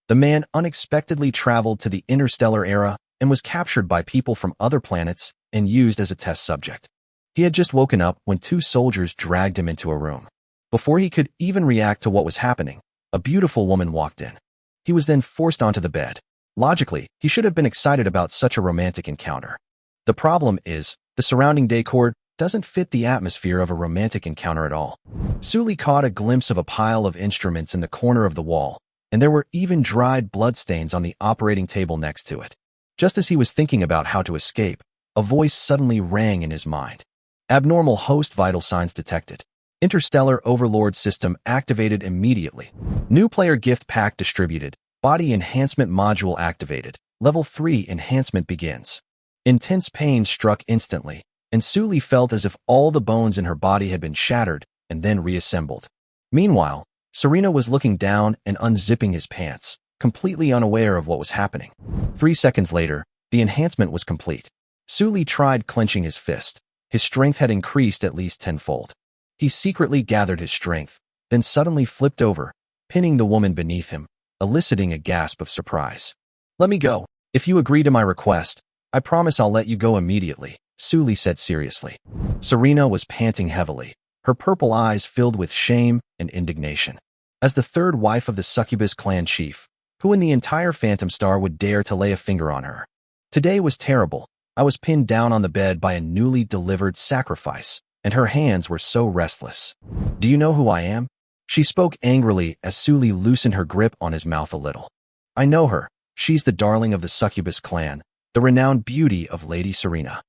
The man unexpectedly traveled to the interstellar era and was captured by people from other planets and used as a test subject. He had just woken up when two soldiers dragged him into a room. Before he could even react to what was happening, a beautiful woman walked in. He was then forced onto the bed. Logically, he should have been excited about such a romantic encounter. The problem is, the surrounding decor doesn't fit the atmosphere of a romantic encounter at all. Sully caught a glimpse of a pile of instruments in the corner of the wall, and there were even dried bloodstains on the operating table next to it. Just as he was thinking about how to escape, a voice suddenly rang in his mind. Abnormal host vital signs detected. Interstellar Overlord system activated immediately. New player gift pack distributed. Body enhancement module activated. Level 3 enhancement begins. Intense pain struck instantly, and Sully felt as if all the bones in her body had been shattered and then reassembled. Meanwhile, Serena was looking down and unzipping his pants, completely unaware of what was happening. 3 seconds later, the enhancement was complete. Sully tried clenching his fist. His strength had increased at least tenfold. He secretly gathered his strength, then suddenly flipped over, pinning the woman beneath him, eliciting a gasp of surprise. "Let me go. If you agree to my request, I promise I'll let you go immediately," Sully said seriously. Serena was panting heavily, her purple eyes filled with shame and indignation. As the third wife of the succubus clan chief, who in the entire Phantom Star would dare to lay a finger on her? Today was terrible. I was pinned down on the bed by a newly delivered sacrifice, and her hands were so restless. "Do you know who I am?" She spoke angrily as Sully loosened her grip on his mouth a little. "I know her. She's the darling of the succubus clan, the renowned beauty of Lady Serena.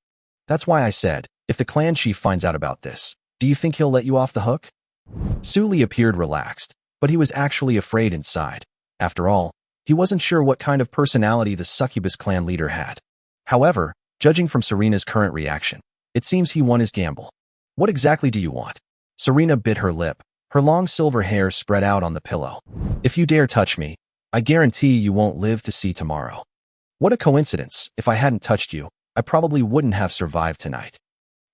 That's why I said, if the clan chief finds out about this, do you think he'll let you off the hook?" Sully appeared relaxed, but he was actually afraid inside. After all, he wasn't sure what kind of personality the succubus clan leader had. However, judging from Serena's current reaction, it seems he won his gamble. "What exactly do you want?" Serena bit her lip, her long silver hair spread out on the pillow. "If you dare touch me, I guarantee you won't live to see tomorrow." "What a coincidence. If I hadn't touched you, I probably wouldn't have survived tonight."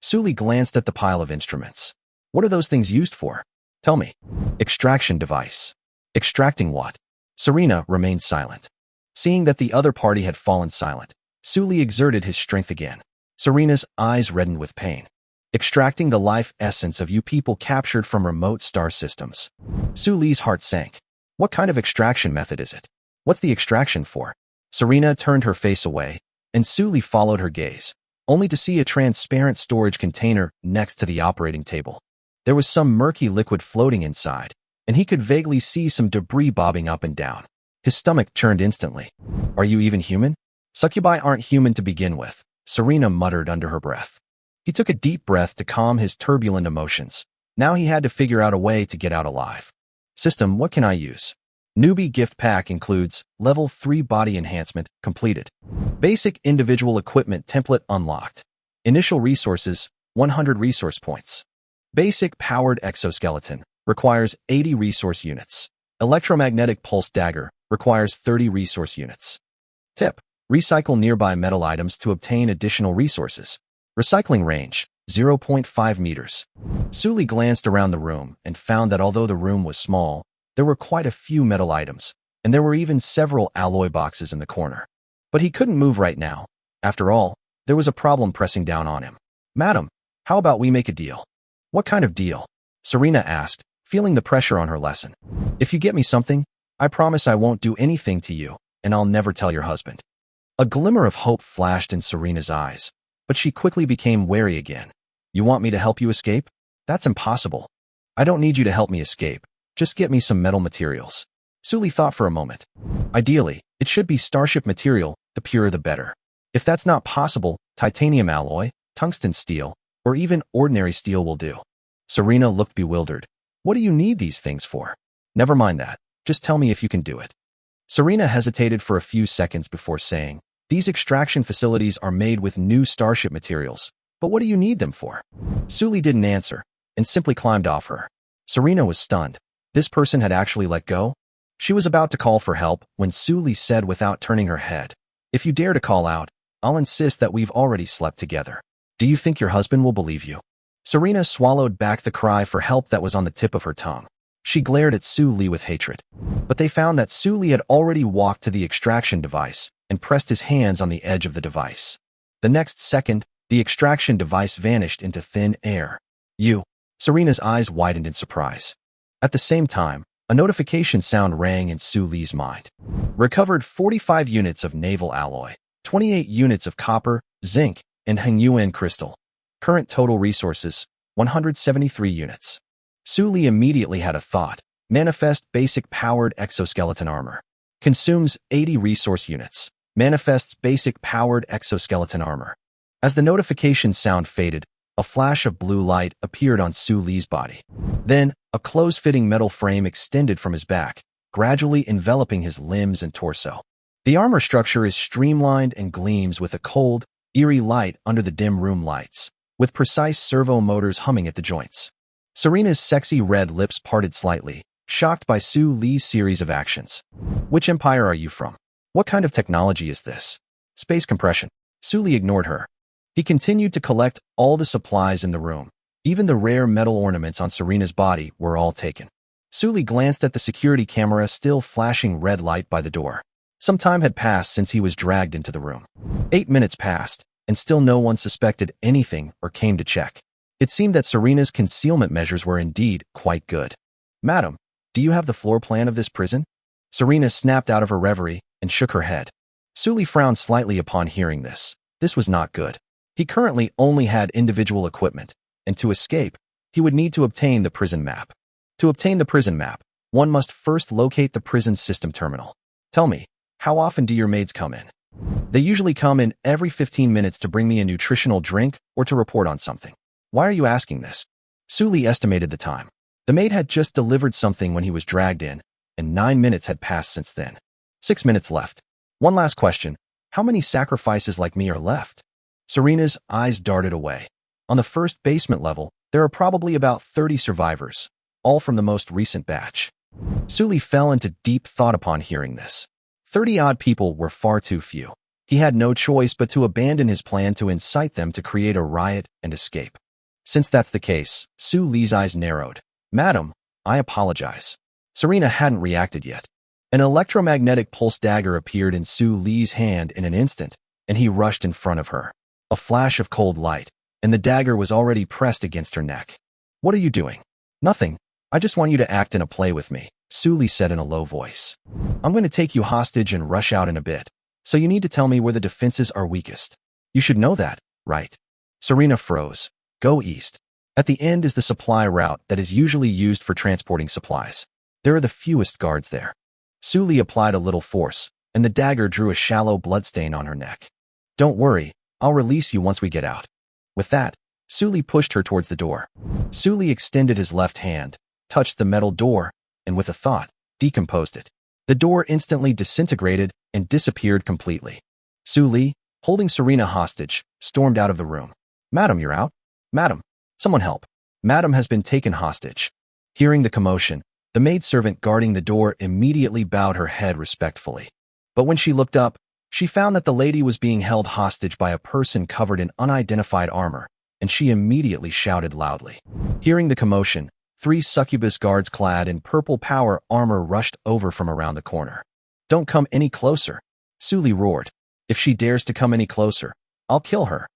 Sully glanced at the pile of instruments. "What are those things used for? Tell me." "Extraction device." "Extracting what?" Serena remained silent. Seeing that the other party had fallen silent, Sully exerted his strength again. Serena's eyes reddened with pain. "Extracting the life essence of you people captured from remote star systems." Sully's heart sank. "What kind of extraction method is it? What's the extraction for?" Serena turned her face away, and Sully followed her gaze, only to see a transparent storage container next to the operating table. There was some murky liquid floating inside, and he could vaguely see some debris bobbing up and down. His stomach churned instantly. "Are you even human?" "Succubi aren't human to begin with," Serena muttered under her breath. He took a deep breath to calm his turbulent emotions. Now he had to figure out a way to get out alive. "System, what can I use?" Newbie gift pack includes level 3 body enhancement completed. Basic individual equipment template unlocked. Initial resources 100 resource points. Basic powered exoskeleton requires 80 resource units. Electromagnetic pulse dagger requires 30 resource units. Tip: recycle nearby metal items to obtain additional resources. Recycling range 0.5 meters. Sully glanced around the room and found that although the room was small, there were quite a few metal items, and there were even several alloy boxes in the corner. But he couldn't move right now. After all, there was a problem pressing down on him. "Madam, how about we make a deal?" "What kind of deal?" Serena asked, feeling the pressure on her lesson. "If you get me something, I promise I won't do anything to you, and I'll never tell your husband." A glimmer of hope flashed in Serena's eyes, but she quickly became wary again. "You want me to help you escape? That's impossible. I don't need you to help me escape. Just get me some metal materials." Sully thought for a moment. "Ideally, it should be starship material, the purer the better. If that's not possible, titanium alloy, tungsten steel, or even ordinary steel will do." Serena looked bewildered. "What do you need these things for?" "Never mind that. Just tell me if you can do it." Serena hesitated for a few seconds before saying, "These extraction facilities are made with new starship materials, but what do you need them for?" Sully didn't answer, and simply climbed off her. Serena was stunned. This person had actually let go? She was about to call for help when Sully said without turning her head, "If you dare to call out, I'll insist that we've already slept together. Do you think your husband will believe you?" Serena swallowed back the cry for help that was on the tip of her tongue. She glared at Su Li with hatred. But they found that Su Li had already walked to the extraction device and pressed his hands on the edge of the device. The next second, the extraction device vanished into thin air. Serena's eyes widened in surprise. At the same time, a notification sound rang in Su Li's mind. Recovered 45 units of naval alloy, 28 units of copper, zinc, and Hengyuan crystal. Current total resources, 173 units. Su Li immediately had a thought. Manifest basic powered exoskeleton armor. Consumes 80 resource units. Manifests basic powered exoskeleton armor. As the notification sound faded, a flash of blue light appeared on Su Li's body. Then, a close-fitting metal frame extended from his back, gradually enveloping his limbs and torso. The armor structure is streamlined and gleams with a cold, eerie light under the dim room lights, with precise servo motors humming at the joints. Serena's sexy red lips parted slightly, shocked by Su Li's series of actions. Which empire are you from? What kind of technology is this? Space compression. Su Li ignored her. He continued to collect all the supplies in the room. Even the rare metal ornaments on Serena's body were all taken. Su Li glanced at the security camera still flashing red light by the door. Some time had passed since he was dragged into the room. 8 minutes passed, and still no one suspected anything or came to check. It seemed that Serena's concealment measures were indeed quite good. Madam, do you have the floor plan of this prison? Serena snapped out of her reverie and shook her head. Su Li frowned slightly upon hearing this. This was not good. He currently only had individual equipment, and to escape, he would need to obtain the prison map. To obtain the prison map, one must first locate the prison system terminal. Tell me, how often do your maids come in? They usually come in every 15 minutes to bring me a nutritional drink or to report on something. Why are you asking this? Su Li estimated the time. The maid had just delivered something when he was dragged in, and 9 minutes had passed since then. 6 minutes left. One last question. How many sacrifices like me are left? Serena's eyes darted away. On the first basement level, there are probably about 30 survivors, all from the most recent batch. Su Li fell into deep thought upon hearing this. 30-odd people were far too few. He had no choice but to abandon his plan to incite them to create a riot and escape. Since that's the case, Su Li's eyes narrowed. Madam, I apologize. Serena hadn't reacted yet. An electromagnetic pulse dagger appeared in Su Li's hand in an instant, and he rushed in front of her. A flash of cold light, and the dagger was already pressed against her neck. What are you doing? Nothing. I just want you to act in a play with me, Su Li said in a low voice. I'm going to take you hostage and rush out in a bit, so you need to tell me where the defenses are weakest. You should know that, right? Serena froze. Go east. At the end is the supply route that is usually used for transporting supplies. There are the fewest guards there. Su Li applied a little force, and the dagger drew a shallow bloodstain on her neck. Don't worry, I'll release you once we get out. With that, Su Li pushed her towards the door. Su Li extended his left hand, touched the metal door, and with a thought, decomposed it. The door instantly disintegrated and disappeared completely. Su Li, holding Serena hostage, stormed out of the room. Madam, you're out? Madam, someone help. Madam has been taken hostage. Hearing the commotion, the maidservant guarding the door immediately bowed her head respectfully. But when she looked up, she found that the lady was being held hostage by a person covered in unidentified armor, and she immediately shouted loudly. Hearing the commotion, 3 succubus guards clad in purple power armor rushed over from around the corner. Don't come any closer, Su Li roared. If she dares to come any closer, I'll kill her.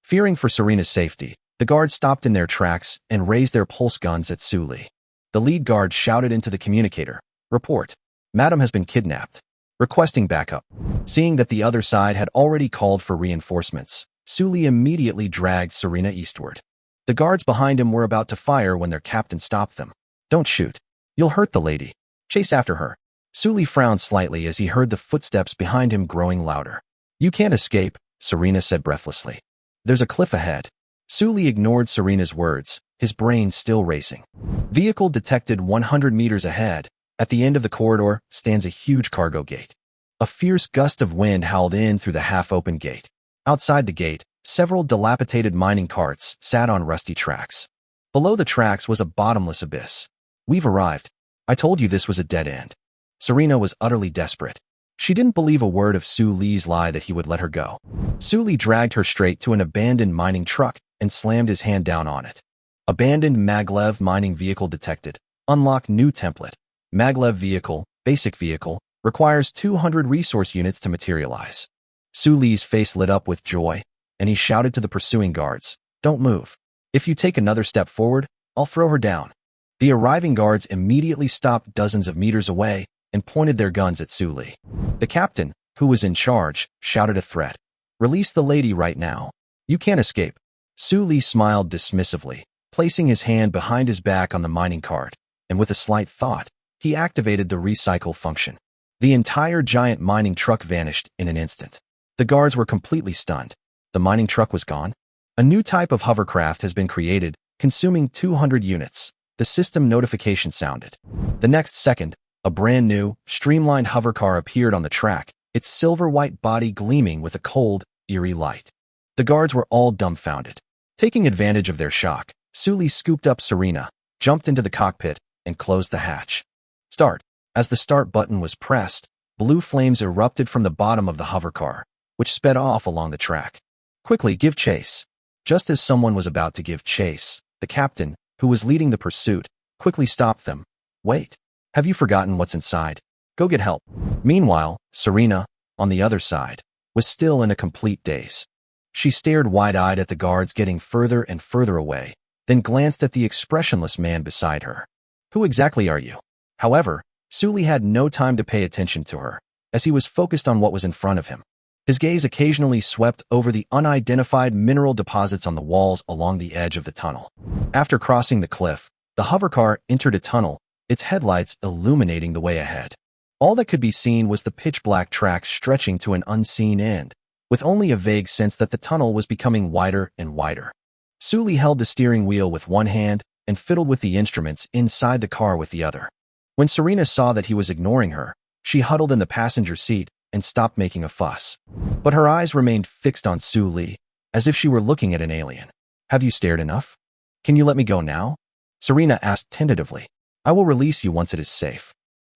Fearing for Serena's safety, the guards stopped in their tracks and raised their pulse guns at Su Li. The lead guard shouted into the communicator, Report. Madam has been kidnapped. Requesting backup. Seeing that the other side had already called for reinforcements, Su Li immediately dragged Serena eastward. The guards behind him were about to fire when their captain stopped them. Don't shoot. You'll hurt the lady. Chase after her. Su Li frowned slightly as he heard the footsteps behind him growing louder. You can't escape, Serena said breathlessly. There's a cliff ahead. Su Li ignored Serena's words, his brain still racing. Vehicle detected 100 meters ahead. At the end of the corridor stands a huge cargo gate. A fierce gust of wind howled in through the half-open gate. Outside the gate, several dilapidated mining carts sat on rusty tracks. Below the tracks was a bottomless abyss. We've arrived. I told you this was a dead end. Serena was utterly desperate. She didn't believe a word of Su Li's lie that he would let her go. Su Li dragged her straight to an abandoned mining truck and slammed his hand down on it. Abandoned maglev mining vehicle detected. Unlock new template. Maglev vehicle, basic vehicle, requires 200 resource units to materialize. Su Li's face lit up with joy, and he shouted to the pursuing guards, "Don't move. If you take another step forward, I'll throw her down." The arriving guards immediately stopped dozens of meters away and pointed their guns at Su Li. The captain, who was in charge, shouted a threat. "Release the lady right now. You can't escape." Su Li smiled dismissively, placing his hand behind his back on the mining cart, and with a slight thought, he activated the recycle function. The entire giant mining truck vanished in an instant. The guards were completely stunned. The mining truck was gone. A new type of hovercraft has been created, consuming 200 units. The system notification sounded. The next second, a brand new, streamlined hovercar appeared on the track, its silver-white body gleaming with a cold, eerie light. The guards were all dumbfounded. Taking advantage of their shock, Su Li scooped up Serena, jumped into the cockpit, and closed the hatch. Start. As the start button was pressed, blue flames erupted from the bottom of the hovercar, which sped off along the track. "Quickly, give chase." Just as someone was about to give chase, the captain, who was leading the pursuit, quickly stopped them. "Wait. Have you forgotten what's inside? Go get help." Meanwhile, Serena, on the other side, was still in a complete daze. She stared wide-eyed at the guards getting further and further away, then glanced at the expressionless man beside her. "Who exactly are you?" However, Su Li had no time to pay attention to her, as he was focused on what was in front of him. His gaze occasionally swept over the unidentified mineral deposits on the walls along the edge of the tunnel. After crossing the cliff, the hovercar entered a tunnel, its headlights illuminating the way ahead. All that could be seen was the pitch-black tracks stretching to an unseen end, with only a vague sense that the tunnel was becoming wider and wider. Su Li held the steering wheel with one hand and fiddled with the instruments inside the car with the other. When Serena saw that he was ignoring her, she huddled in the passenger seat and stopped making a fuss. But her eyes remained fixed on Su Li, as if she were looking at an alien. "Have you stared enough? Can you let me go now?" Serena asked tentatively. "I will release you once it is safe."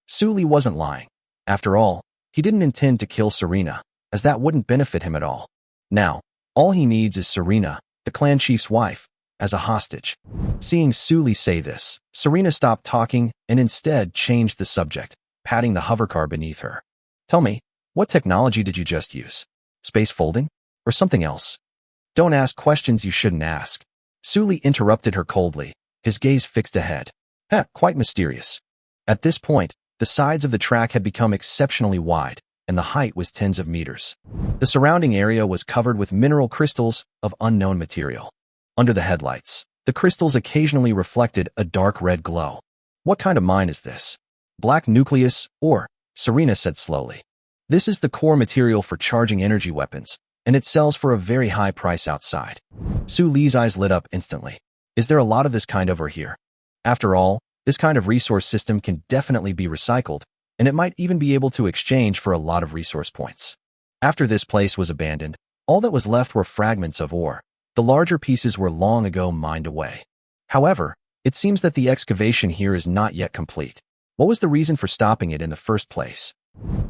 Su Li wasn't lying. After all, he didn't intend to kill Serena, as that wouldn't benefit him at all. Now, all he needs is Serena, the clan chief's wife, as a hostage. Seeing Su Li say this, Serena stopped talking and instead changed the subject, patting the hovercar beneath her. "Tell me, what technology did you just use? Space folding? Or something else?" "Don't ask questions you shouldn't ask." Su Li interrupted her coldly, his gaze fixed ahead. Quite mysterious." At this point, the sides of the track had become exceptionally wide, and the height was tens of meters. The surrounding area was covered with mineral crystals of unknown material. Under the headlights, the crystals occasionally reflected a dark red glow. "What kind of mine is this?" "Black nucleus, or," Serena said slowly. "This is the core material for charging energy weapons, and it sells for a very high price outside." Su Li's eyes lit up instantly. "Is there a lot of this kind over here?" After all, this kind of resource system can definitely be recycled, and it might even be able to exchange for a lot of resource points. After this place was abandoned, all that was left were fragments of ore. The larger pieces were long ago mined away. However, it seems that the excavation here is not yet complete. What was the reason for stopping it in the first place?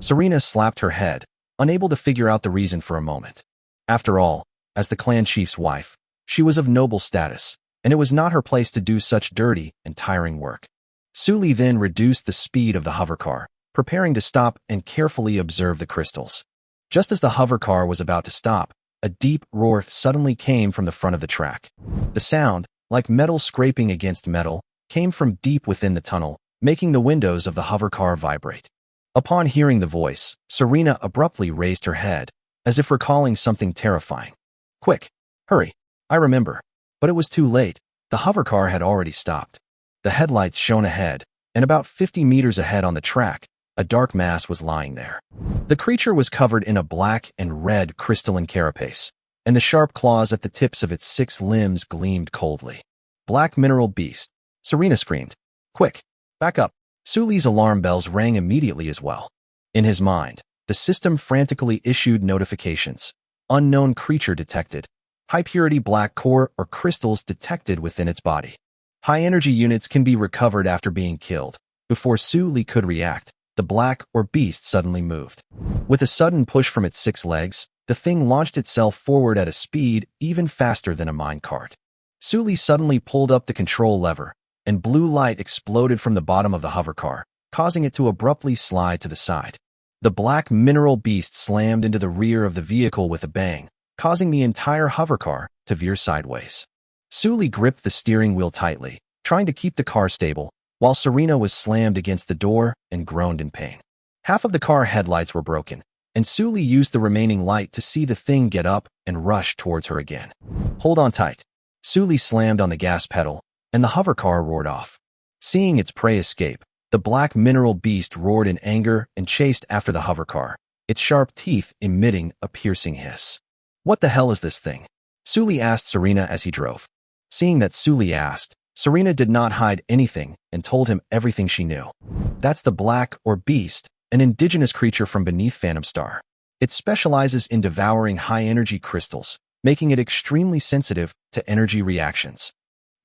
Serena slapped her head, unable to figure out the reason for a moment. After all, as the clan chief's wife, she was of noble status, and it was not her place to do such dirty and tiring work. Su Li then reduced the speed of the hovercar, preparing to stop and carefully observe the crystals. Just as the hovercar was about to stop, a deep roar suddenly came from the front of the track. The sound, like metal scraping against metal, came from deep within the tunnel, making the windows of the hovercar vibrate. Upon hearing the voice, Serena abruptly raised her head, as if recalling something terrifying. "Quick, hurry, I remember." But it was too late. The hovercar had already stopped. The headlights shone ahead, and about 50 meters ahead on the track, a dark mass was lying there. The creature was covered in a black and red crystalline carapace, and the sharp claws at the tips of its 6 limbs gleamed coldly. "Black mineral beast," Serena screamed. "Quick, back up." Su Li's alarm bells rang immediately as well. In his mind, the system frantically issued notifications. Unknown creature detected. High-purity black core or crystals detected within its body. High-energy units can be recovered after being killed. Before Su Li could react, the black or beast suddenly moved. With a sudden push from its 6 legs, the thing launched itself forward at a speed even faster than a minecart. Su Li suddenly pulled up the control lever, and blue light exploded from the bottom of the hovercar, causing it to abruptly slide to the side. The black mineral beast slammed into the rear of the vehicle with a bang, causing the entire hovercar to veer sideways. Sully gripped the steering wheel tightly, trying to keep the car stable, while Serena was slammed against the door and groaned in pain. Half of the car headlights were broken, and Sully used the remaining light to see the thing get up and rush towards her again. "Hold on tight." Sully slammed on the gas pedal, and the hovercar roared off. Seeing its prey escape, the black mineral beast roared in anger and chased after the hovercar, its sharp teeth emitting a piercing hiss. "What the hell is this thing?" Sully asked Serena as he drove. Seeing that Sully asked, Serena did not hide anything and told him everything she knew. "That's the black, or beast, an indigenous creature from beneath Phantom Star. It specializes in devouring high-energy crystals, making it extremely sensitive to energy reactions.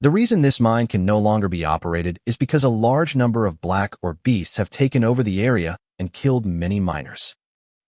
The reason this mine can no longer be operated is because a large number of black or beasts have taken over the area and killed many miners."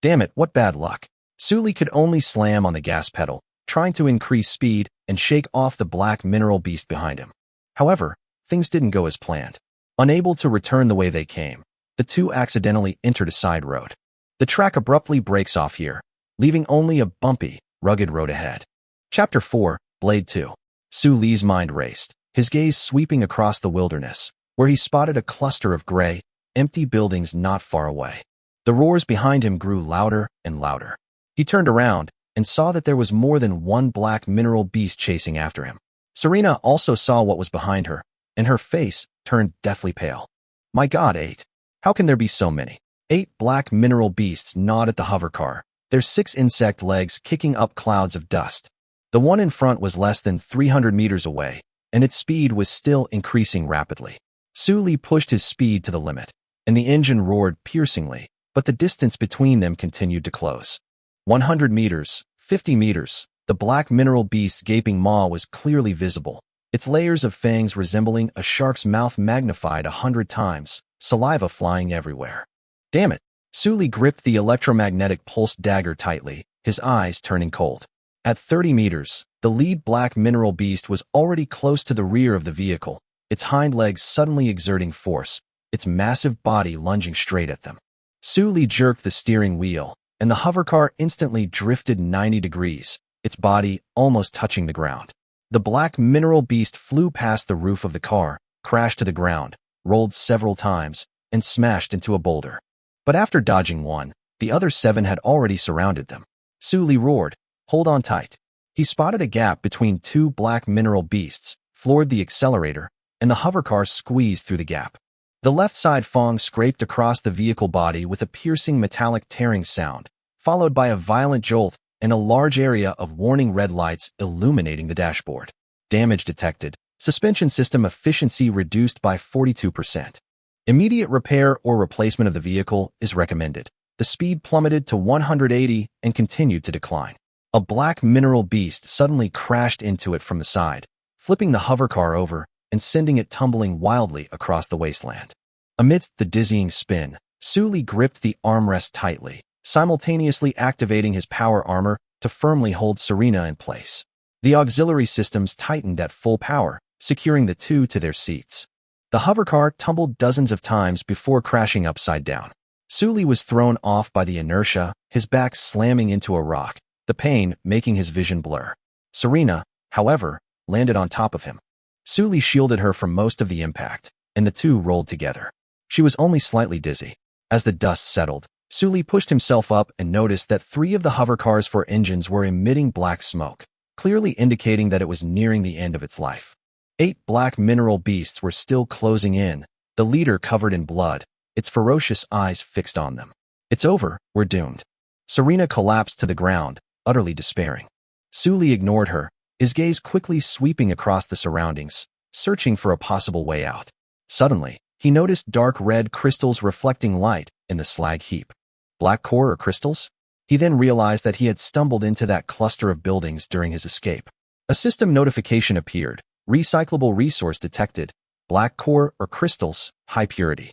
Damn it, what bad luck. Sully could only slam on the gas pedal, trying to increase speed and shake off the black mineral beast behind him. However, things didn't go as planned. Unable to return the way they came, the two accidentally entered a side road. The track abruptly breaks off here, leaving only a bumpy, rugged road ahead. Chapter 4, Blade 2. Sully's mind raced, his gaze sweeping across the wilderness, where he spotted a cluster of gray, empty buildings not far away. The roars behind him grew louder and louder. He turned around and saw that there was more than one black mineral beast chasing after him. Serena also saw what was behind her, and her face turned deathly pale. "My God, 8. How can there be so many?" 8 black mineral beasts gnawed at the hovercar, their 6 insect legs kicking up clouds of dust. The one in front was less than 300 meters away, and its speed was still increasing rapidly. Sully pushed his speed to the limit, and the engine roared piercingly, but the distance between them continued to close. 100 meters, 50 meters, the black mineral beast's gaping maw was clearly visible, its layers of fangs resembling a shark's mouth magnified 100 times, saliva flying everywhere. Damn it! Sully gripped the electromagnetic pulse dagger tightly, his eyes turning cold. At 30 meters, the lead black mineral beast was already close to the rear of the vehicle, its hind legs suddenly exerting force, its massive body lunging straight at them. Sully jerked the steering wheel, and the hovercar instantly drifted 90 degrees, its body almost touching the ground. The black mineral beast flew past the roof of the car, crashed to the ground, rolled several times, and smashed into a boulder. But after dodging one, the other 7 had already surrounded them. Sully roared, "Hold on tight." He spotted a gap between 2 black mineral beasts, floored the accelerator, and the hovercar squeezed through the gap. The left side fong scraped across the vehicle body with a piercing metallic tearing sound, followed by a violent jolt and a large area of warning red lights illuminating the dashboard. Damage detected. Suspension system efficiency reduced by 42%. Immediate repair or replacement of the vehicle is recommended. The speed plummeted to 180 and continued to decline. A black mineral beast suddenly crashed into it from the side, flipping the hovercar over and sending it tumbling wildly across the wasteland. Amidst the dizzying spin, Sully gripped the armrest tightly, simultaneously activating his power armor to firmly hold Serena in place. The auxiliary systems tightened at full power, securing the two to their seats. The hovercar tumbled dozens of times before crashing upside down. Sully was thrown off by the inertia, his back slamming into a rock, the pain making his vision blur. Serena, however, landed on top of him. Sully shielded her from most of the impact, and the two rolled together. She was only slightly dizzy. As the dust settled, Sully pushed himself up and noticed that 3 of the hovercar's 4 engines were emitting black smoke, clearly indicating that it was nearing the end of its life. 8 black mineral beasts were still closing in, the leader covered in blood, its ferocious eyes fixed on them. "It's over, we're doomed." Serena collapsed to the ground, utterly despairing. Sully ignored her, his gaze quickly sweeping across the surroundings, searching for a possible way out. Suddenly, he noticed dark red crystals reflecting light in the slag heap. Black core or crystals? He then realized that he had stumbled into that cluster of buildings during his escape. A system notification appeared. Recyclable resource detected. Black core or crystals, high purity.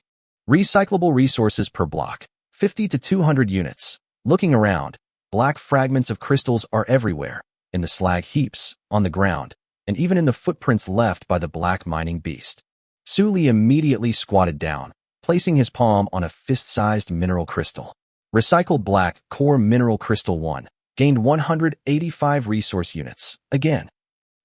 Recyclable resources per block, 50 to 200 units. Looking around, black fragments of crystals are everywhere, in the slag heaps, on the ground, and even in the footprints left by the black mining beast. Su Li immediately squatted down, placing his palm on a fist-sized mineral crystal. Recycled black core mineral crystal 1 gained 185 resource units. Again.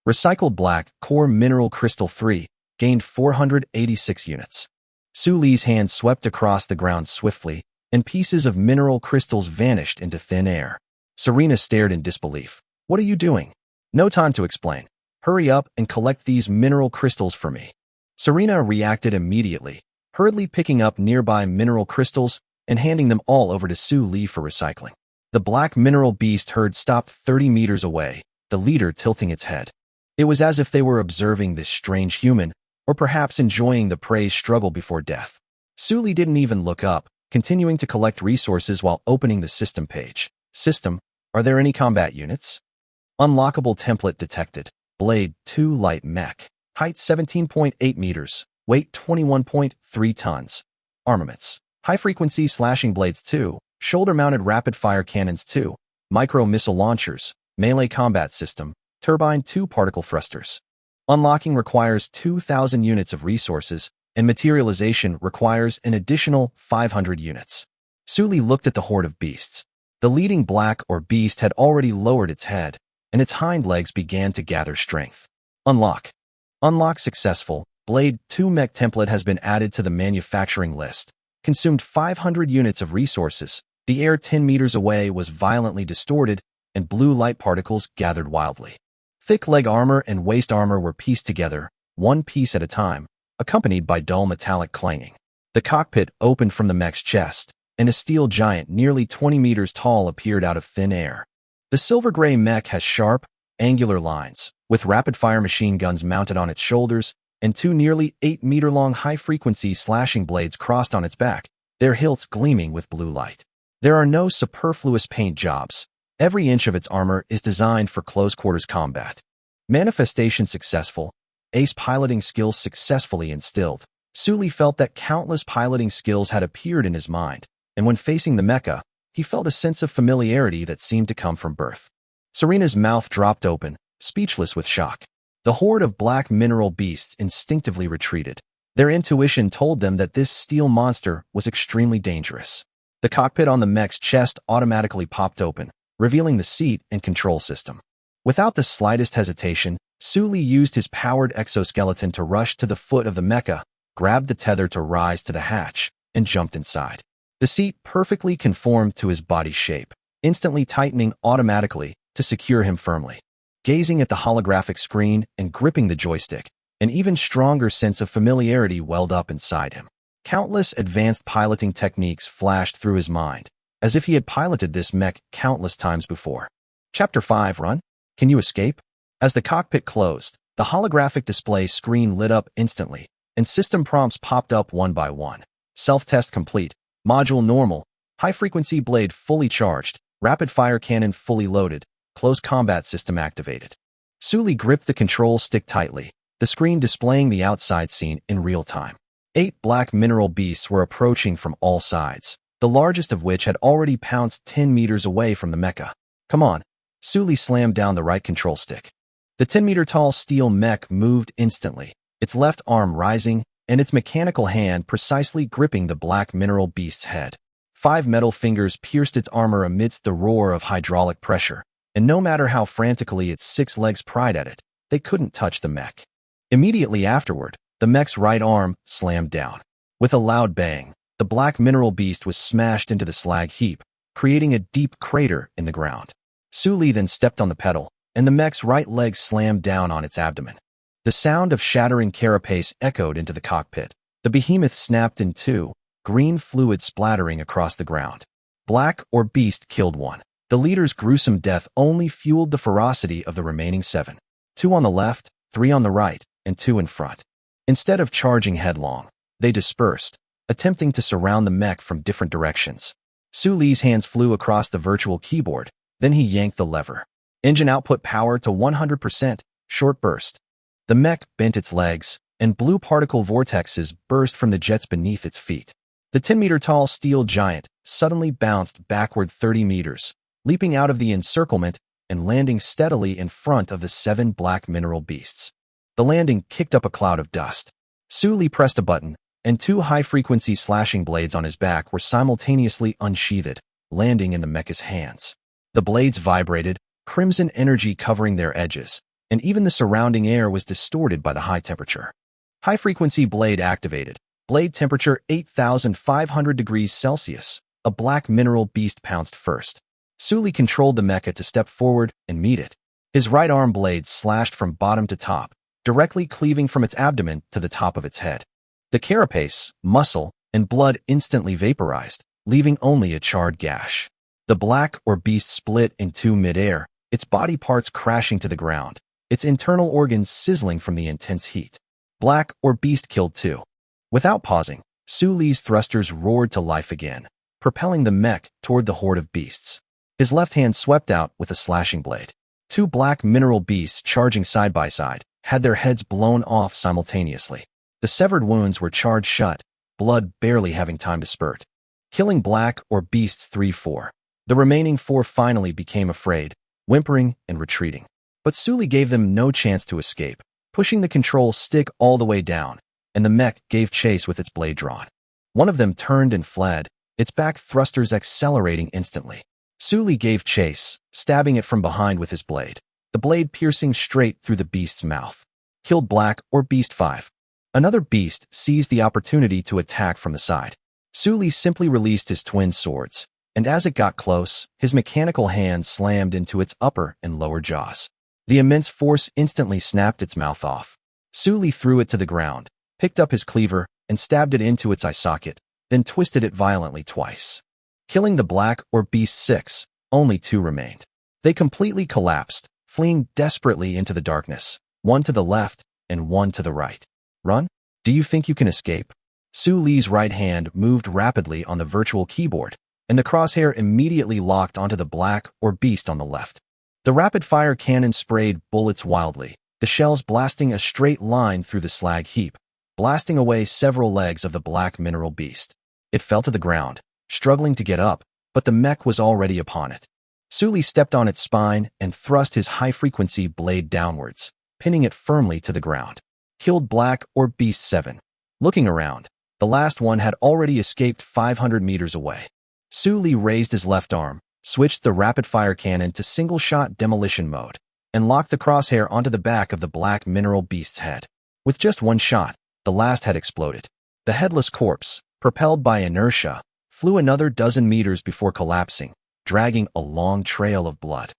Recycled black core mineral crystal 3 gained 486 units. Su Li's hand swept across the ground swiftly, and pieces of mineral crystals vanished into thin air. Serena stared in disbelief. What are you doing? No time to explain. Hurry up and collect these mineral crystals for me. Serena reacted immediately, hurriedly picking up nearby mineral crystals and handing them all over to Su Li for recycling. The black mineral beast herd stopped 30 meters away, the leader tilting its head. It was as if they were observing this strange human, or perhaps enjoying the prey's struggle before death. Su Li didn't even look up, continuing to collect resources while opening the system page. System, are there any combat units? Unlockable template detected. Blade 2 light mech. Height 17.8 meters. Weight 21.3 tons. Armaments. High-frequency slashing blades 2. Shoulder-mounted rapid-fire cannons 2. Micro-missile launchers. Melee combat system. Turbine 2 particle thrusters. Unlocking requires 2,000 units of resources, and materialization requires an additional 500 units. Su Li looked at the horde of beasts. The leading black or beast had already lowered its head, and its hind legs began to gather strength. Unlock. Unlock successful. Blade 2 mech template has been added to the manufacturing list. Consumed 500 units of resources. The air 10 meters away was violently distorted, and blue light particles gathered wildly. Thick leg armor and waist armor were pieced together, one piece at a time, accompanied by dull metallic clanging. The cockpit opened from the mech's chest, and a steel giant nearly 20 meters tall appeared out of thin air. The silver-gray mech has sharp, angular lines, with rapid-fire machine guns mounted on its shoulders, and 2 nearly 8-meter-long high-frequency slashing blades crossed on its back, their hilts gleaming with blue light. There are no superfluous paint jobs. Every inch of its armor is designed for close-quarters combat. Manifestation successful. Ace piloting skills successfully instilled. Su Li felt that countless piloting skills had appeared in his mind, and when facing the mecha, he felt a sense of familiarity that seemed to come from birth. Serena's mouth dropped open, speechless with shock. The horde of black mineral beasts instinctively retreated. Their intuition told them that this steel monster was extremely dangerous. The cockpit on the mech's chest automatically popped open, revealing the seat and control system. Without the slightest hesitation, Su Li used his powered exoskeleton to rush to the foot of the mecha, grabbed the tether to rise to the hatch, and jumped inside. The seat perfectly conformed to his body shape, instantly tightening automatically to secure him firmly. Gazing at the holographic screen and gripping the joystick, an even stronger sense of familiarity welled up inside him. Countless advanced piloting techniques flashed through his mind, as if he had piloted this mech countless times before. Chapter 5 Run? Can you escape? As the cockpit closed, the holographic display screen lit up instantly, and system prompts popped up one by one. Self-test complete. Module normal. High-frequency blade fully charged. Rapid-fire cannon fully loaded. Close combat system activated. Su Li gripped the control stick tightly, the screen displaying the outside scene in real time. 8 black mineral beasts were approaching from all sides, the largest of which had already pounced 10 meters away from the mecha. Come on. Su Li slammed down the right control stick. The 10-meter-tall steel mech moved instantly, its left arm rising, and its mechanical hand precisely gripping the black mineral beast's head. 5 metal fingers pierced its armor amidst the roar of hydraulic pressure, and no matter how frantically its 6 legs pried at it, they couldn't touch the mech. Immediately afterward, the mech's right arm slammed down. With a loud bang, the black mineral beast was smashed into the slag heap, creating a deep crater in the ground. Su Li then stepped on the pedal, and the mech's right leg slammed down on its abdomen. The sound of shattering carapace echoed into the cockpit. The behemoth snapped in two, green fluid splattering across the ground. Black or beast killed one. The leader's gruesome death only fueled the ferocity of the remaining 7. 2 on the left, 3 on the right, and 2 in front. Instead of charging headlong, they dispersed, attempting to surround the mech from different directions. Su Li's hands flew across the virtual keyboard, then he yanked the lever. Engine output power to 100%, short burst. The mech bent its legs, and blue particle vortexes burst from the jets beneath its feet. The 10-meter-tall steel giant suddenly bounced backward 30 meters, leaping out of the encirclement and landing steadily in front of the 7 black mineral beasts. The landing kicked up a cloud of dust. Su Li pressed a button, and two high-frequency slashing blades on his back were simultaneously unsheathed, landing in the mecha's hands. The blades vibrated, crimson energy covering their edges, and even the surrounding air was distorted by the high temperature. High-frequency blade activated. Blade temperature 8,500 degrees Celsius. A black mineral beast pounced first. Su Li controlled the mecha to step forward and meet it. His right arm blade slashed from bottom to top, directly cleaving from its abdomen to the top of its head. The carapace, muscle, and blood instantly vaporized, leaving only a charred gash. The black or beast split in two mid-air, its body parts crashing to the ground, its internal organs sizzling from the intense heat. Black or beast killed too. Without pausing, Su Li's thrusters roared to life again, propelling the mech toward the horde of beasts. His left hand swept out with a slashing blade. Two black mineral beasts charging side by side had their heads blown off simultaneously. The severed wounds were charred shut, blood barely having time to spurt. Killing black or beasts 3-4. The remaining four finally became afraid, whimpering and retreating. But Su Li gave them no chance to escape, pushing the control stick all the way down, and the mech gave chase with its blade drawn. One of them turned and fled, its back thrusters accelerating instantly. Su Li gave chase, stabbing it from behind with his blade, the blade piercing straight through the beast's mouth. Killed black or beast 5. Another beast seized the opportunity to attack from the side. Su Li simply released his twin swords, and as it got close, his mechanical hand slammed into its upper and lower jaws. The immense force instantly snapped its mouth off. Su Li threw it to the ground, picked up his cleaver, and stabbed it into its eye socket, then twisted it violently twice. Killing the black or beast 6, only 2 remained. They completely collapsed, fleeing desperately into the darkness, one to the left and one to the right. Run? Do you think you can escape? Su Li's right hand moved rapidly on the virtual keyboard, and the crosshair immediately locked onto the black or beast on the left. The rapid-fire cannon sprayed bullets wildly, the shells blasting a straight line through the slag heap, blasting away several legs of the black mineral beast. It fell to the ground, struggling to get up, but the mech was already upon it. Su Li stepped on its spine and thrust his high-frequency blade downwards, pinning it firmly to the ground. Killed black or beast 7. Looking around, the last one had already escaped 500 meters away. Su Li raised his left arm, switched the rapid-fire cannon to single-shot demolition mode, and locked the crosshair onto the back of the black mineral beast's head. With just one shot, the last had exploded. The headless corpse, propelled by inertia, flew another dozen meters before collapsing, dragging a long trail of blood.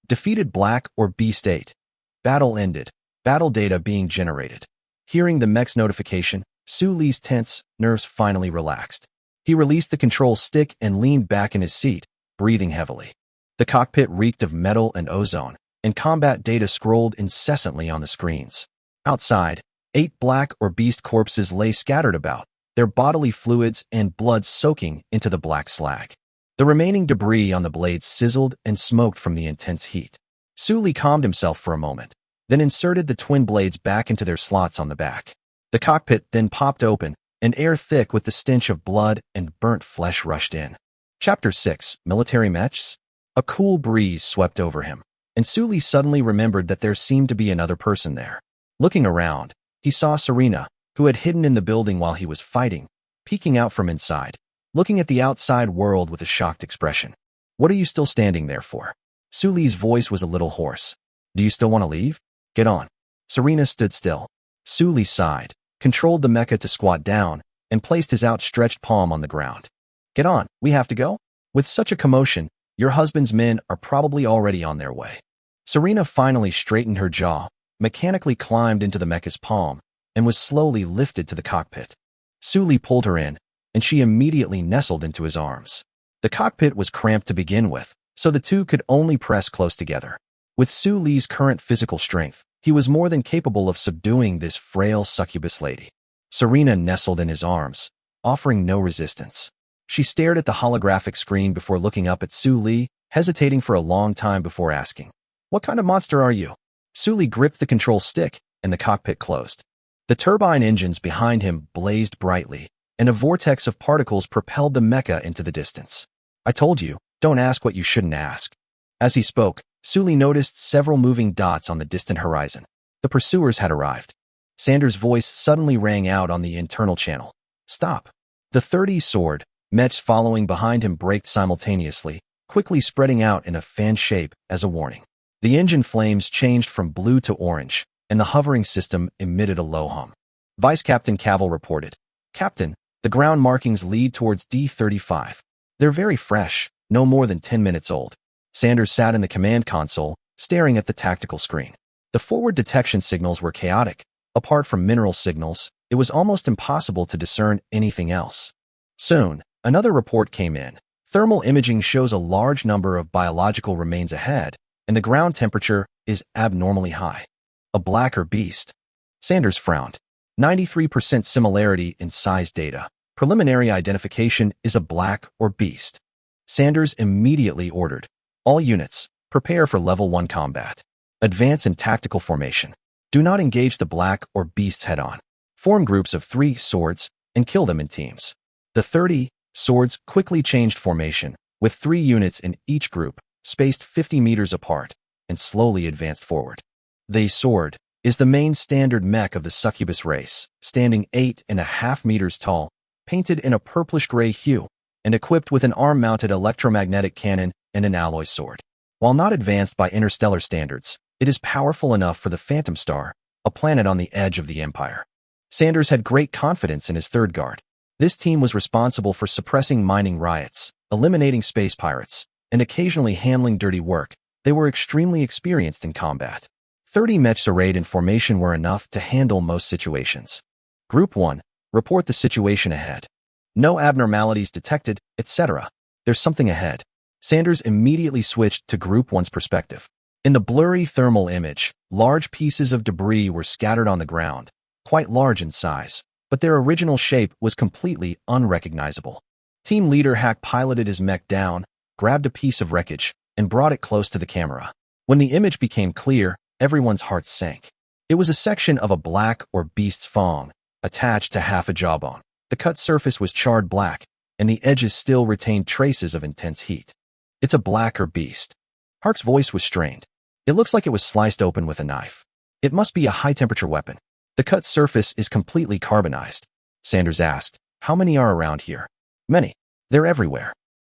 Defeated black or beast 8. Battle ended. Battle data being generated. Hearing the mech's notification, Su Li's tense nerves finally relaxed. He released the control stick and leaned back in his seat, breathing heavily. The cockpit reeked of metal and ozone, and combat data scrolled incessantly on the screens. Outside, 8 black or beast corpses lay scattered about, their bodily fluids and blood soaking into the black slag. The remaining debris on the blades sizzled and smoked from the intense heat. Su Li calmed himself for a moment, then inserted the twin blades back into their slots on the back. The cockpit then popped open, and air thick with the stench of blood and burnt flesh rushed in. Chapter 6, Military Mechs? A cool breeze swept over him, and Su Li suddenly remembered that there seemed to be another person there. Looking around, he saw Serena, who had hidden in the building while he was fighting, peeking out from inside, looking at the outside world with a shocked expression. "What are you still standing there for?" Su Li's voice was a little hoarse. "Do you still want to leave? Get on." Serena stood still. Su Li sighed, controlled the mecha to squat down, and placed his outstretched palm on the ground. "Get on, we have to go? With such a commotion, your husband's men are probably already on their way." Serena finally straightened her jaw, mechanically climbed into the mecha's palm, and was slowly lifted to the cockpit. Su Li pulled her in, and she immediately nestled into his arms. The cockpit was cramped to begin with, so the two could only press close together. With Su Li's current physical strength, he was more than capable of subduing this frail succubus lady. Serena nestled in his arms, offering no resistance. She stared at the holographic screen before looking up at Su Li, hesitating for a long time before asking, "What kind of monster are you?" Su Li gripped the control stick, and the cockpit closed. The turbine engines behind him blazed brightly, and a vortex of particles propelled the mecha into the distance. "I told you, don't ask what you shouldn't ask." As he spoke, Su Li noticed several moving dots on the distant horizon. The pursuers had arrived. Sanders' voice suddenly rang out on the internal channel. Stop. The 30 soared, Mechs following behind him braked simultaneously, quickly spreading out in a fan shape as a warning. The engine flames changed from blue to orange, and the hovering system emitted a low hum. Vice Captain Cavill reported, Captain, the ground markings lead towards D-35. They're very fresh, no more than 10 minutes old. Sanders sat in the command console, staring at the tactical screen. The forward detection signals were chaotic. Apart from mineral signals, it was almost impossible to discern anything else. Soon, another report came in. Thermal imaging shows a large number of biological remains ahead, and the ground temperature is abnormally high. A blacker beast. Sanders frowned. 93% similarity in size data. Preliminary identification is a black or beast. Sanders immediately ordered, all units, prepare for Level 1 combat. Advance in tactical formation. Do not engage the black or beasts head-on. Form groups of 3 swords and kill them in teams. The 30 swords quickly changed formation, with 3 units in each group, spaced 50 meters apart, and slowly advanced forward. The sword is the main standard mech of the succubus race, standing 8.5 meters tall, painted in a purplish-gray hue, and equipped with an arm-mounted electromagnetic cannon and an alloy sword. While not advanced by interstellar standards, it is powerful enough for the Phantom Star, a planet on the edge of the Empire. Sanders had great confidence in his third guard. This team was responsible for suppressing mining riots, eliminating space pirates, and occasionally handling dirty work. They were extremely experienced in combat. 30 Mechs arrayed in formation were enough to handle most situations. Group 1, report the situation ahead. No abnormalities detected, etc. There's something ahead. Sanders immediately switched to Group 1's perspective. In the blurry thermal image, large pieces of debris were scattered on the ground, quite large in size, but their original shape was completely unrecognizable. Team leader Hack piloted his mech down, grabbed a piece of wreckage, and brought it close to the camera. When the image became clear, everyone's hearts sank. It was a section of a black or beast's fang, attached to half a jawbone. The cut surface was charred black, and the edges still retained traces of intense heat. It's a black or beast. Hark's voice was strained. It looks like it was sliced open with a knife. It must be a high-temperature weapon. The cut surface is completely carbonized. Sanders asked, how many are around here? Many. They're everywhere.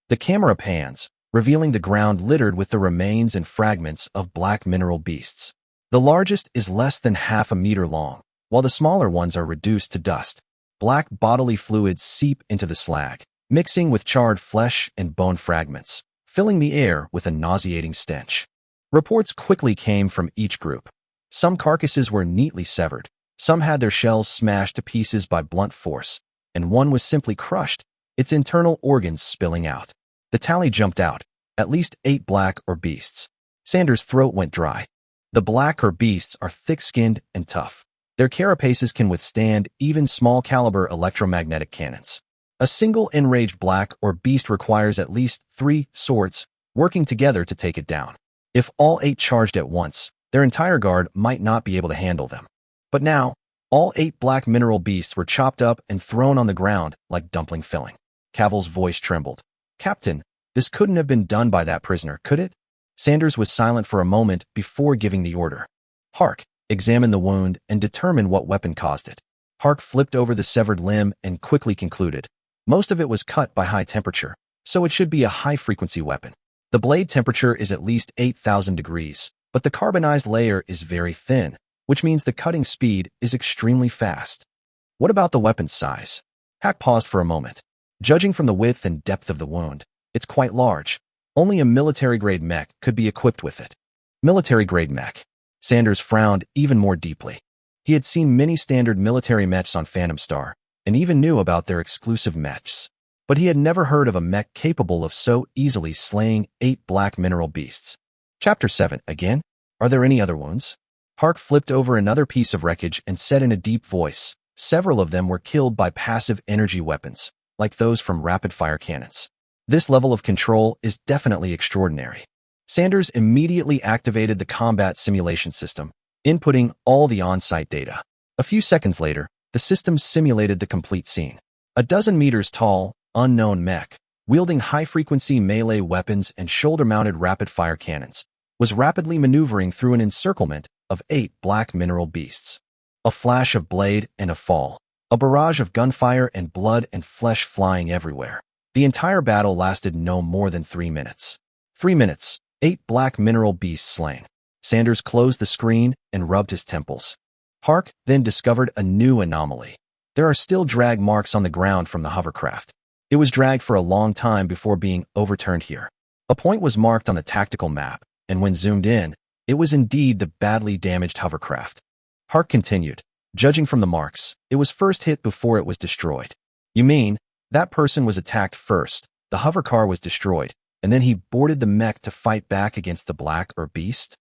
The camera pans, revealing the ground littered with the remains and fragments of black mineral beasts. The largest is less than half a meter long, while the smaller ones are reduced to dust. Black bodily fluids seep into the slag, mixing with charred flesh and bone fragments, filling the air with a nauseating stench. Reports quickly came from each group. Some carcasses were neatly severed, some had their shells smashed to pieces by blunt force, and one was simply crushed, its internal organs spilling out. The tally jumped out, at least 8 black or beasts. Sanders' throat went dry. The black or beasts are thick-skinned and tough. Their carapaces can withstand even small-caliber electromagnetic cannons. A single enraged black or beast requires at least 3 swords working together to take it down. If all 8 charged at once, their entire guard might not be able to handle them. But now, all 8 black mineral beasts were chopped up and thrown on the ground like dumpling filling. Cavill's voice trembled. Captain, this couldn't have been done by that prisoner, could it? Sanders was silent for a moment before giving the order. Hark, examine the wound and determine what weapon caused it. Hark flipped over the severed limb and quickly concluded. Most of it was cut by high temperature, so it should be a high-frequency weapon. The blade temperature is at least 8,000 degrees, but the carbonized layer is very thin, which means the cutting speed is extremely fast. What about the weapon's size? Hack paused for a moment. Judging from the width and depth of the wound, it's quite large. Only a military-grade mech could be equipped with it. Military-grade mech. Sanders frowned even more deeply. He had seen many standard military mechs on Phantom Star, and even knew about their exclusive mechs. But he had never heard of a mech capable of so easily slaying 8 black mineral beasts. Chapter 7, again? Are there any other wounds? Hark flipped over another piece of wreckage and said in a deep voice, several of them were killed by passive energy weapons, like those from rapid-fire cannons. This level of control is definitely extraordinary. Sanders immediately activated the combat simulation system, inputting all the on-site data. A few seconds later, the system simulated the complete scene. A dozen meters tall, unknown mech, wielding high-frequency melee weapons and shoulder-mounted rapid-fire cannons, was rapidly maneuvering through an encirclement of 8 black mineral beasts. A flash of blade and a fall. A barrage of gunfire and blood and flesh flying everywhere. The entire battle lasted no more than 3 minutes. 3 minutes. 8 black mineral beasts slain. Sanders closed the screen and rubbed his temples. Hark then discovered a new anomaly. There are still drag marks on the ground from the hovercraft. It was dragged for a long time before being overturned here. A point was marked on the tactical map, and when zoomed in, it was indeed the badly damaged hovercraft. Hark continued. Judging from the marks, it was first hit before it was destroyed. You mean, that person was attacked first, the hovercar was destroyed, and then he boarded the mech to fight back against the black or beast?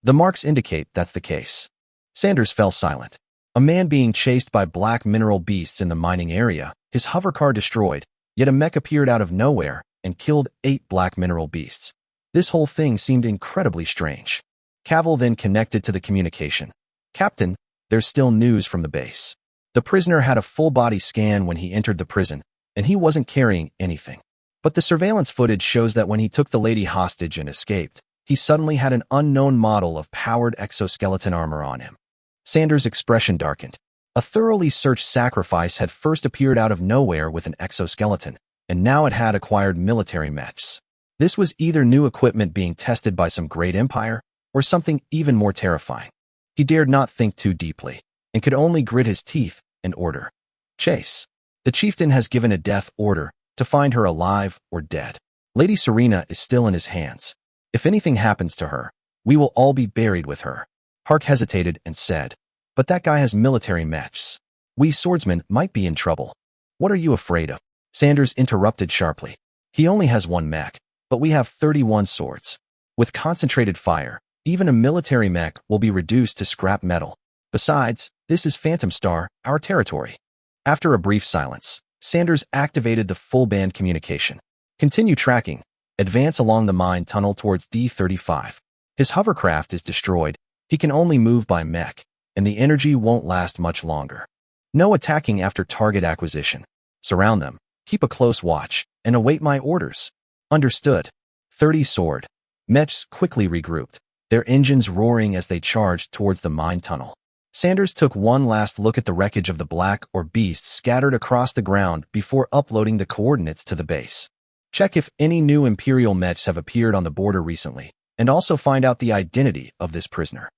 The marks indicate that's the case. Sanders fell silent. A man being chased by black mineral beasts in the mining area, his hovercar destroyed, yet a mech appeared out of nowhere and killed 8 black mineral beasts. This whole thing seemed incredibly strange. Cavill then connected to the communication. Captain, there's still news from the base. The prisoner had a full-body scan when he entered the prison, and he wasn't carrying anything. But the surveillance footage shows that when he took the lady hostage and escaped, he suddenly had an unknown model of powered exoskeleton armor on him. Sanders' expression darkened. A thoroughly searched sacrifice had first appeared out of nowhere with an exoskeleton, and now it had acquired military mechs. This was either new equipment being tested by some great empire, or something even more terrifying. He dared not think too deeply, and could only grit his teeth and order. Chase. The chieftain has given a death order to find her alive or dead. Lady Serena is still in his hands. If anything happens to her, we will all be buried with her. Hark hesitated and said, but that guy has military mechs. We swordsmen might be in trouble. What are you afraid of? Sanders interrupted sharply. He only has 1 mech, but we have 31 swords. With concentrated fire, even a military mech will be reduced to scrap metal. Besides, this is Phantom Star, our territory. After a brief silence, Sanders activated the full band communication. Continue tracking. Advance along the mine tunnel towards D-35. His hovercraft is destroyed. He can only move by mech, and the energy won't last much longer. No attacking after target acquisition. Surround them, keep a close watch, and await my orders. Understood. 30 sword. Mechs quickly regrouped, their engines roaring as they charged towards the mine tunnel. Sanders took one last look at the wreckage of the black or beasts scattered across the ground before uploading the coordinates to the base. Check if any new Imperial mechs have appeared on the border recently, and also find out the identity of this prisoner.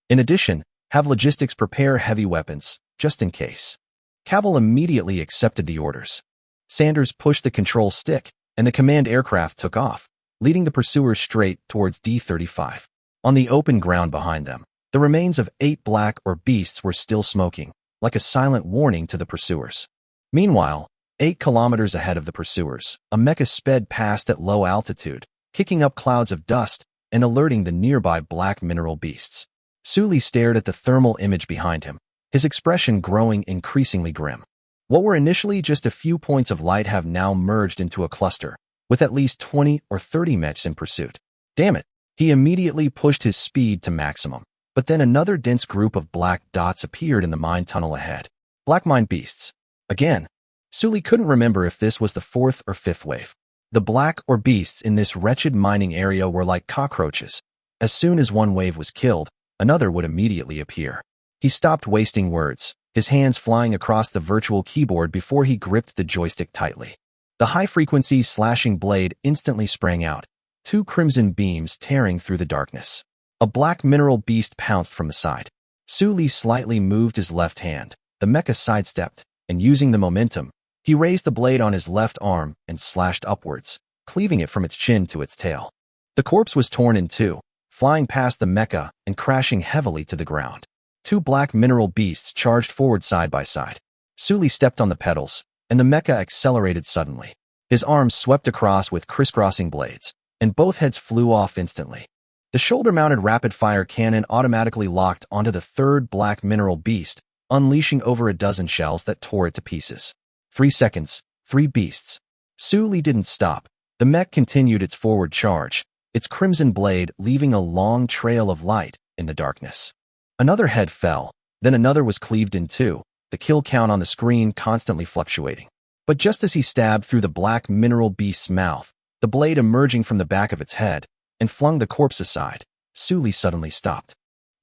In addition, have logistics prepare heavy weapons, just in case. Cavill immediately accepted the orders. Sanders pushed the control stick, and the command aircraft took off, leading the pursuers straight towards D-35. On the open ground behind them, the remains of 8 black or beasts were still smoking, like a silent warning to the pursuers. Meanwhile, 8 kilometers ahead of the pursuers, a mecha sped past at low altitude, kicking up clouds of dust and alerting the nearby black mineral beasts. Sully stared at the thermal image behind him, his expression growing increasingly grim. What were initially just a few points of light have now merged into a cluster, with at least 20 or 30 mechs in pursuit. Damn it! He immediately pushed his speed to maximum, but then another dense group of black dots appeared in the mine tunnel ahead. Black mine beasts. Again. Sully couldn't remember if this was the 4th or 5th wave. The black or beasts in this wretched mining area were like cockroaches. As soon as one wave was killed, another would immediately appear. He stopped wasting words, his hands flying across the virtual keyboard before he gripped the joystick tightly. The high-frequency slashing blade instantly sprang out, 2 crimson beams tearing through the darkness. A black mineral beast pounced from the side. Sully slightly moved his left hand. The mecha sidestepped, and using the momentum, he raised the blade on his left arm and slashed upwards, cleaving it from its chin to its tail. The corpse was torn in 2, flying past the mecha and crashing heavily to the ground. 2 black mineral beasts charged forward side by side. Sully stepped on the pedals, and the mecha accelerated suddenly. His arms swept across with crisscrossing blades, and both heads flew off instantly. The shoulder-mounted rapid-fire cannon automatically locked onto the 3rd black mineral beast, unleashing over a dozen shells that tore it to pieces. 3 seconds, 3 beasts. Sully didn't stop. The mech continued its forward charge, its crimson blade leaving a long trail of light in the darkness. Another head fell, then another was cleaved in 2, the kill count on the screen constantly fluctuating. But just as he stabbed through the black mineral beast's mouth, the blade emerging from the back of its head, and flung the corpse aside, Sully suddenly stopped.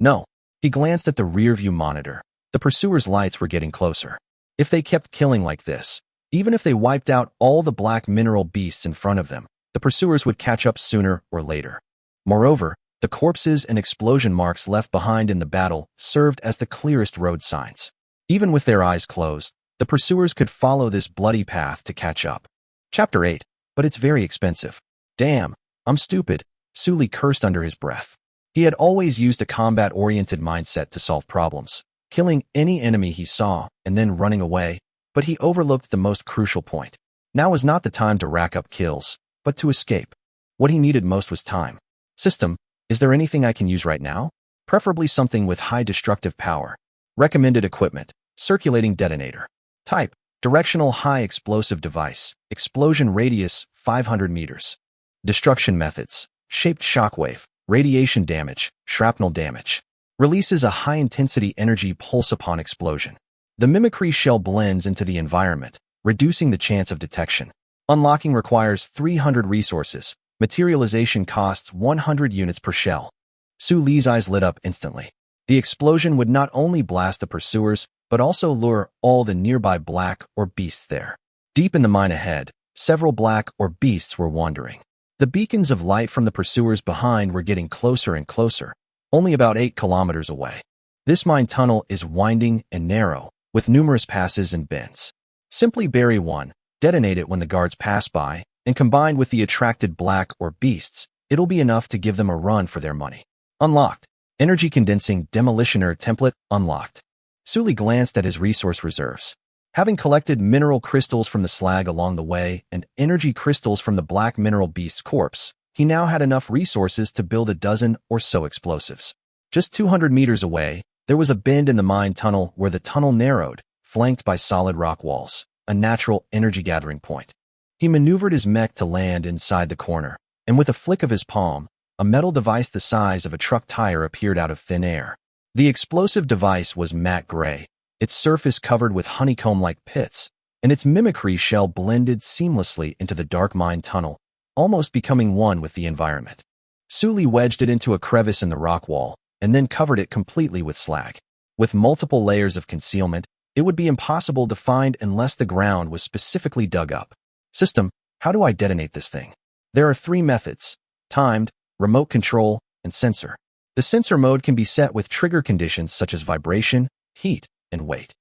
No. He glanced at the rear-view monitor. The pursuers' lights were getting closer. If they kept killing like this, even if they wiped out all the black mineral beasts in front of them, the pursuers would catch up sooner or later. Moreover, the corpses and explosion marks left behind in the battle served as the clearest road signs. Even with their eyes closed, the pursuers could follow this bloody path to catch up. Chapter 8. But it's very expensive. Damn, I'm stupid, Sully cursed under his breath. He had always used a combat-oriented mindset to solve problems, killing any enemy he saw and then running away, but he overlooked the most crucial point. Now was not the time to rack up kills, but to escape. What he needed most was time. System, is there anything I can use right now? Preferably something with high destructive power. Recommended equipment, circulating detonator. Type, directional high explosive device, explosion radius 500 meters. Destruction methods, shaped shockwave, radiation damage, shrapnel damage. Releases a high-intensity energy pulse upon explosion. The mimicry shell blends into the environment, reducing the chance of detection. Unlocking requires 300 resources. Materialization costs 100 units per shell. Su Li's eyes lit up instantly. The explosion would not only blast the pursuers, but also lure all the nearby black or beasts there. Deep in the mine ahead, several black or beasts were wandering. The beacons of light from the pursuers behind were getting closer and closer, only about 8 kilometers away. This mine tunnel is winding and narrow, with numerous passes and bends. Simply bury one, detonate it when the guards pass by, and combined with the attracted black or beasts, it'll be enough to give them a run for their money. Unlocked. Energy condensing demolitioner template unlocked. Sully glanced at his resource reserves. Having collected mineral crystals from the slag along the way and energy crystals from the black mineral beast's corpse, he now had enough resources to build a dozen or so explosives. Just 200 meters away, there was a bend in the mine tunnel where the tunnel narrowed, flanked by solid rock walls, a natural energy gathering point. He maneuvered his mech to land inside the corner, and with a flick of his palm, a metal device the size of a truck tire appeared out of thin air. The explosive device was matte gray, its surface covered with honeycomb-like pits, and its mimicry shell blended seamlessly into the dark mine tunnel, almost becoming one with the environment. Sully wedged it into a crevice in the rock wall, and then covered it completely with slag. With multiple layers of concealment, it would be impossible to find unless the ground was specifically dug up. System, how do I detonate this thing? There are 3 methods: timed, remote control, and sensor. The sensor mode can be set with trigger conditions such as vibration, heat, and weight.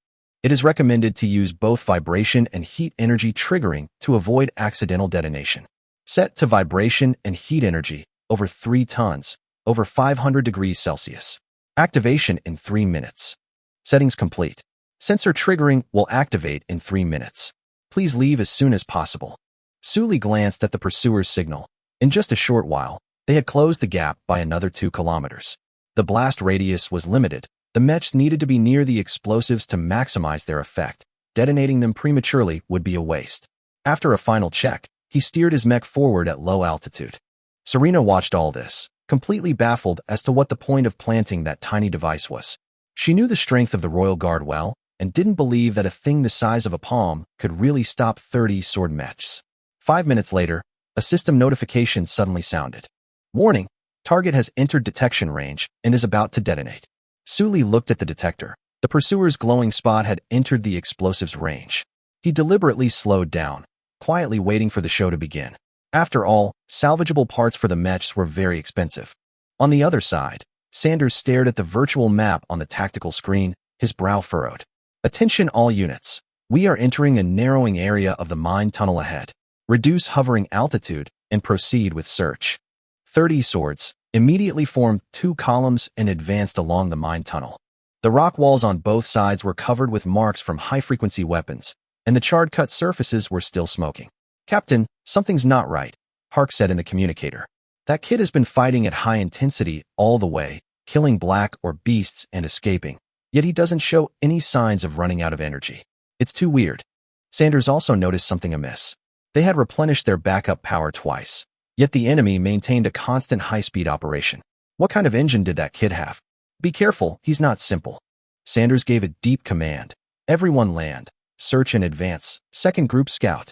It is recommended to use both vibration and heat energy triggering to avoid accidental detonation. Set to vibration and heat energy, over 3 tons, over 500 degrees Celsius. Activation in 3 minutes. Settings complete. Sensor triggering will activate in 3 minutes. Please leave as soon as possible. Sully glanced at the pursuer's signal. In just a short while, they had closed the gap by another 2 kilometers. The blast radius was limited. The Mechs needed to be near the explosives to maximize their effect. Detonating them prematurely would be a waste. After a final check, he steered his mech forward at low altitude. Serena watched all this, completely baffled as to what the point of planting that tiny device was. She knew the strength of the Royal Guard well, and didn't believe that a thing the size of a palm could really stop 30 sword Mechs. 5 minutes later, a system notification suddenly sounded. Warning, target has entered detection range and is about to detonate. Sully looked at the detector. The pursuer's glowing spot had entered the explosive's range. He deliberately slowed down, quietly waiting for the show to begin. After all, salvageable parts for the Mechs were very expensive. On the other side, Sanders stared at the virtual map on the tactical screen, his brow furrowed. Attention all units. We are entering a narrowing area of the mine tunnel ahead. Reduce hovering altitude and proceed with search. 30 swords immediately formed 2 columns and advanced along the mine tunnel. The rock walls on both sides were covered with marks from high-frequency weapons, and the charred cut surfaces were still smoking. Captain, something's not right, Hark said in the communicator. That kid has been fighting at high intensity all the way, killing black or beasts and escaping, yet he doesn't show any signs of running out of energy. It's too weird. Sanders also noticed something amiss. They had replenished their backup power twice, yet the enemy maintained a constant high-speed operation. What kind of engine did that kid have? Be careful, he's not simple. Sanders gave a deep command. Everyone land. Search and advance. Second group scout.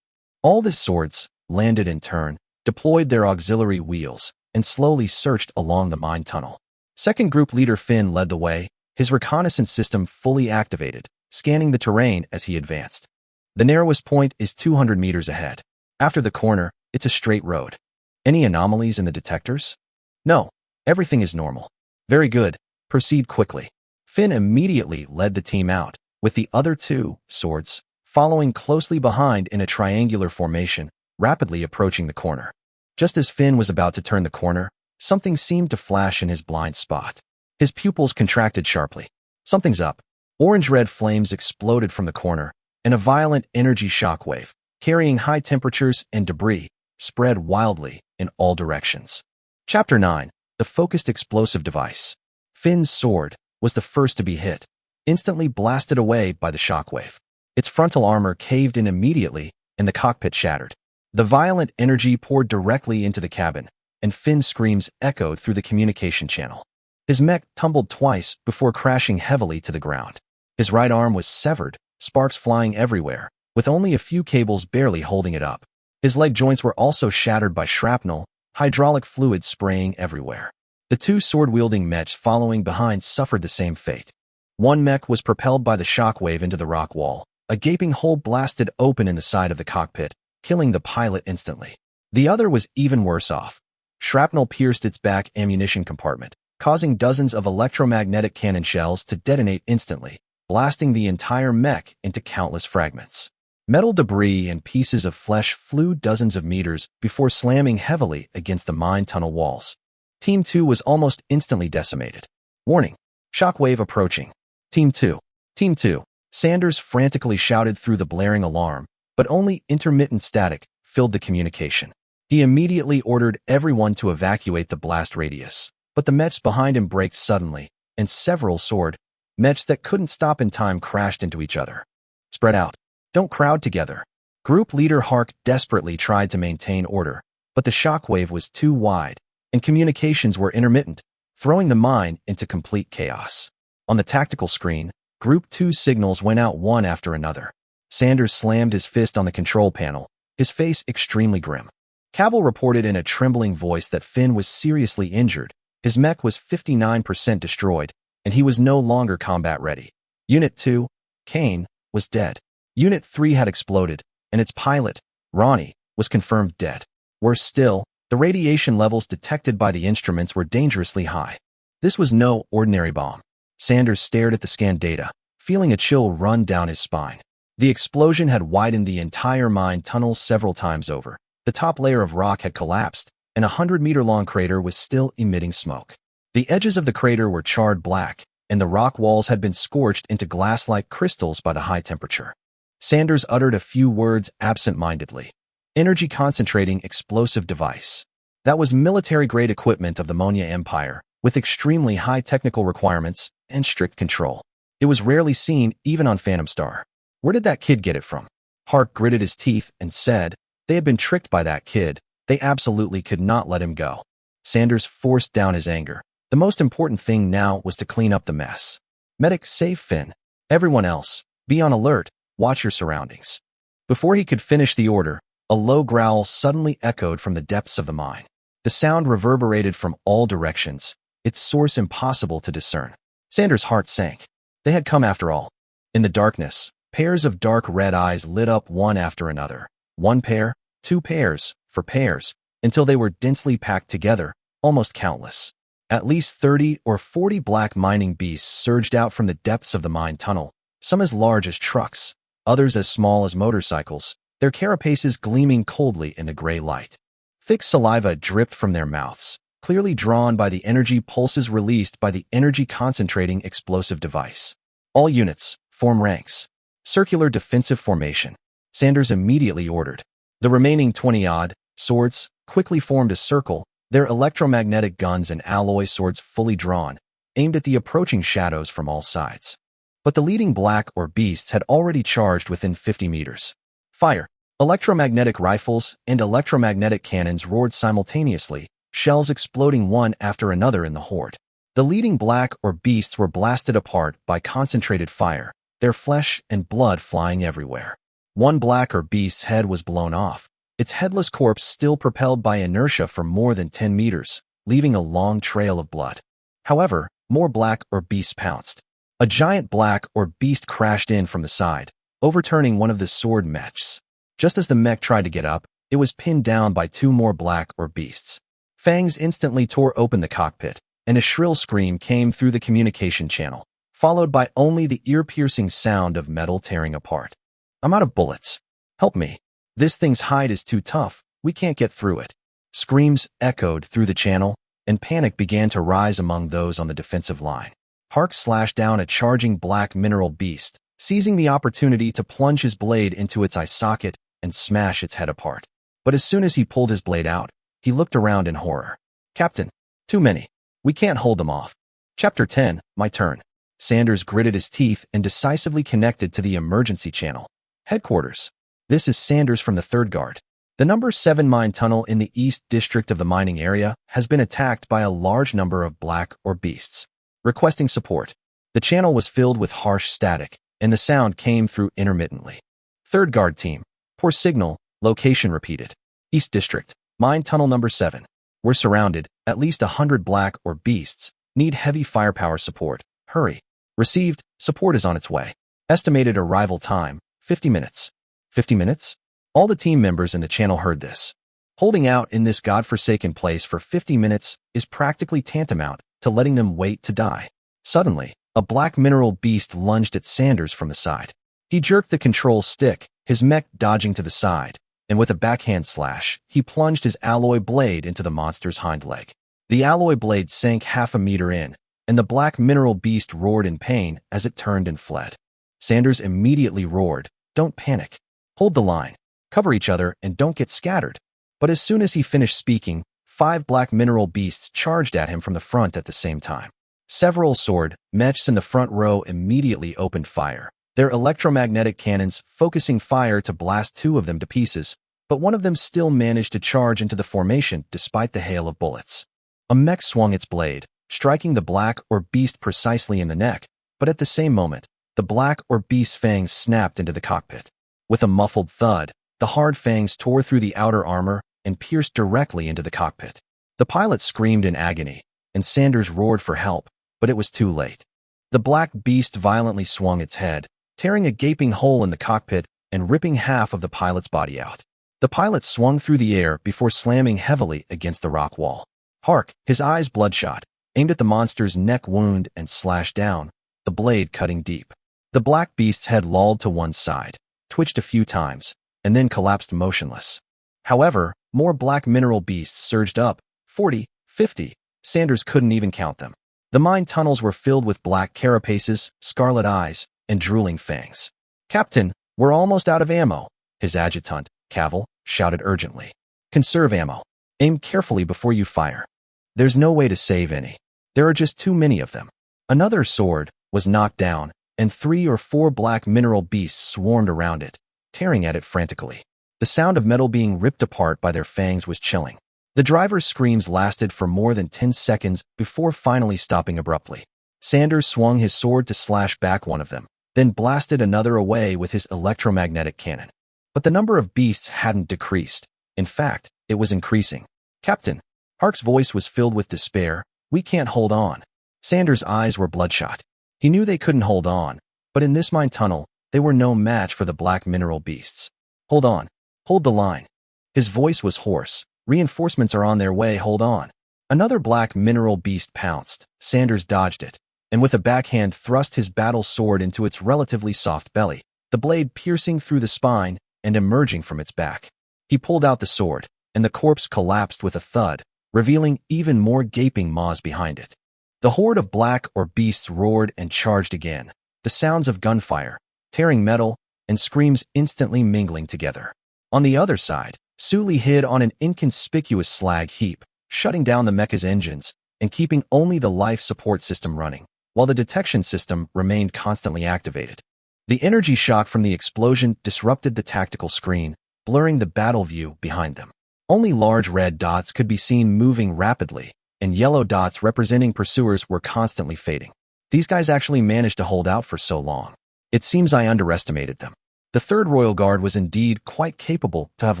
All the swords landed in turn, deployed their auxiliary wheels, and slowly searched along the mine tunnel. Second group leader Finn led the way, his reconnaissance system fully activated, scanning the terrain as he advanced. The narrowest point is 200 meters ahead. After the corner, it's a straight road. Any anomalies in the detectors? No, everything is normal. Very good, proceed quickly. Finn immediately led the team out, with the other two swords following closely behind in a triangular formation, rapidly approaching the corner. Just as Finn was about to turn the corner, something seemed to flash in his blind spot. His pupils contracted sharply. Something's up. Orange-red flames exploded from the corner, and a violent energy shockwave, carrying high temperatures and debris, spread wildly in all directions. Chapter 9. The Focused Explosive Device. Finn's sword was the first to be hit, instantly blasted away by the shockwave. Its frontal armor caved in immediately, and the cockpit shattered. The violent energy poured directly into the cabin, and Finn's screams echoed through the communication channel. His mech tumbled twice before crashing heavily to the ground. His right arm was severed, sparks flying everywhere, with only a few cables barely holding it up. His leg joints were also shattered by shrapnel, hydraulic fluid spraying everywhere. The two sword-wielding mechs following behind suffered the same fate. One mech was propelled by the shockwave into the rock wall. A gaping hole blasted open in the side of the cockpit, killing the pilot instantly. The other was even worse off. Shrapnel pierced its back ammunition compartment, causing dozens of electromagnetic cannon shells to detonate instantly, blasting the entire mech into countless fragments. Metal debris and pieces of flesh flew dozens of meters before slamming heavily against the mine tunnel walls. Team 2 was almost instantly decimated. Warning! Shockwave approaching. Team 2. Team 2. Sanders frantically shouted through the blaring alarm, but only intermittent static filled the communication. He immediately ordered everyone to evacuate the blast radius, but the mechs behind him braked suddenly, and several sword mechs that couldn't stop in time crashed into each other. Spread out. Don't crowd together. Group leader Hark desperately tried to maintain order, but the shockwave was too wide, and communications were intermittent, throwing the mine into complete chaos. On the tactical screen, Group 2's signals went out one after another. Sanders slammed his fist on the control panel, his face extremely grim. Cavill reported in a trembling voice that Finn was seriously injured, his mech was 59% destroyed, and he was no longer combat ready. Unit 2, Kane, was dead. Unit 3 had exploded, and its pilot, Ronnie, was confirmed dead. Worse still, the radiation levels detected by the instruments were dangerously high. This was no ordinary bomb. Sanders stared at the scanned data, feeling a chill run down his spine. The explosion had widened the entire mine tunnel several times over. The top layer of rock had collapsed, and a 100-meter-long crater was still emitting smoke. The edges of the crater were charred black, and the rock walls had been scorched into glass-like crystals by the high temperature. Sanders uttered a few words absent-mindedly. Energy concentrating explosive device. That was military-grade equipment of the Manhwa Empire, with extremely high technical requirements and strict control. It was rarely seen even on Phantom Star. Where did that kid get it from? Hart gritted his teeth and said, they had been tricked by that kid. They absolutely could not let him go. Sanders forced down his anger. The most important thing now was to clean up the mess. Medic, save Finn. Everyone else, be on alert, watch your surroundings. Before he could finish the order, a low growl suddenly echoed from the depths of the mine. The sound reverberated from all directions, its source impossible to discern. Sanders' heart sank. They had come after all. In the darkness, pairs of dark red eyes lit up one after another. One pair, two pairs, for pairs, until they were densely packed together, almost countless. At least 30 or 40 black mining beasts surged out from the depths of the mine tunnel, some as large as trucks, others as small as motorcycles, their carapaces gleaming coldly in the gray light. Thick saliva dripped from their mouths, clearly drawn by the energy pulses released by the energy-concentrating explosive device. All units, form ranks. Circular defensive formation. Sanders immediately ordered. The remaining 20-odd swords quickly formed a circle, their electromagnetic guns and alloy swords fully drawn, aimed at the approaching shadows from all sides. But the leading black or beasts had already charged within 50 meters. Fire! Electromagnetic rifles and electromagnetic cannons roared simultaneously, shells exploding one after another in the horde. The leading black or beasts were blasted apart by concentrated fire, their flesh and blood flying everywhere. One black or beast's head was blown off, its headless corpse still propelled by inertia for more than 10 meters, leaving a long trail of blood. However, more black or beasts pounced. A giant black or beast crashed in from the side, overturning one of the sword mechs. Just as the mech tried to get up, it was pinned down by two more black or beasts. Fangs instantly tore open the cockpit, and a shrill scream came through the communication channel, followed by only the ear-piercing sound of metal tearing apart. "I'm out of bullets. Help me. This thing's hide is too tough. We can't get through it." Screams echoed through the channel, and panic began to rise among those on the defensive line. Hark slashed down a charging black mineral beast, seizing the opportunity to plunge his blade into its eye socket and smash its head apart. But as soon as he pulled his blade out, he looked around in horror. "Captain, too many. We can't hold them off." Chapter 10, My Turn. Sanders gritted his teeth and decisively connected to the emergency channel. "Headquarters. This is Sanders from the 3rd Guard. The number 7 mine tunnel in the east district of the mining area has been attacked by a large number of black or beasts. Requesting support." The channel was filled with harsh static, and the sound came through intermittently. "3rd Guard team. Poor signal. Location repeated. East District. Mine tunnel number 7. We're surrounded. At least 100 black or beasts. Need heavy firepower support. Hurry." Received. Support is on its way. Estimated arrival time, 50 minutes. 50 minutes? All the team members in the channel heard this. Holding out in this godforsaken place for 50 minutes is practically tantamount to letting them wait to die. Suddenly, a black mineral beast lunged at Sanders from the side. He jerked the control stick, his mech dodging to the side, and with a backhand slash, he plunged his alloy blade into the monster's hind leg. The alloy blade sank half a meter in, and the black mineral beast roared in pain as it turned and fled. Sanders immediately roared, "Don't panic. Hold the line. Cover each other and don't get scattered." But as soon as he finished speaking, 5 black mineral beasts charged at him from the front at the same time. Several sword Mechs in the front row immediately opened fire, their electromagnetic cannons focusing fire to blast 2 of them to pieces, but one of them still managed to charge into the formation despite the hail of bullets. A mech swung its blade, striking the black or beast precisely in the neck, but at the same moment, the black or beast's fangs snapped into the cockpit. With a muffled thud, the hard fangs tore through the outer armor and pierced directly into the cockpit. The pilot screamed in agony, and Sanders roared for help, but it was too late. The black beast violently swung its head, tearing a gaping hole in the cockpit and ripping half of the pilot's body out. The pilot swung through the air before slamming heavily against the rock wall. Hark, his eyes bloodshot, aimed at the monster's neck wound and slashed down, the blade cutting deep. The black beast's head lolled to one side, twitched a few times, and then collapsed motionless. However, more black mineral beasts surged up, 40, 50. Sanders couldn't even count them. The mine tunnels were filled with black carapaces, scarlet eyes, and drooling fangs. "Captain, we're almost out of ammo," his adjutant, Cavill, shouted urgently. "Conserve ammo. Aim carefully before you fire. There's no way to save any. There are just too many of them." Another sword was knocked down, and 3 or 4 black mineral beasts swarmed around it, tearing at it frantically. The sound of metal being ripped apart by their fangs was chilling. The driver's screams lasted for more than 10 seconds before finally stopping abruptly. Sanders swung his sword to slash back one of them, then blasted another away with his electromagnetic cannon. But the number of beasts hadn't decreased. In fact, it was increasing. "Captain," Hark's voice was filled with despair, "we can't hold on." Sanders' eyes were bloodshot. He knew they couldn't hold on, but in this mine tunnel, they were no match for the black mineral beasts. "Hold on. Hold the line." His voice was hoarse. "Reinforcements are on their way, hold on." Another black mineral beast pounced. Sanders dodged it, and with a backhand thrust his battle sword into its relatively soft belly, the blade piercing through the spine and emerging from its back. He pulled out the sword, and the corpse collapsed with a thud, revealing even more gaping maws behind it. The horde of black or beasts roared and charged again, the sounds of gunfire, tearing metal, and screams instantly mingling together. On the other side, Sully hid on an inconspicuous slag heap, shutting down the mecha's engines and keeping only the life support system running, while the detection system remained constantly activated. The energy shock from the explosion disrupted the tactical screen, blurring the battle view behind them. Only large red dots could be seen moving rapidly, and yellow dots representing pursuers were constantly fading. These guys actually managed to hold out for so long. It seems I underestimated them. The 3rd Royal Guard was indeed quite capable to have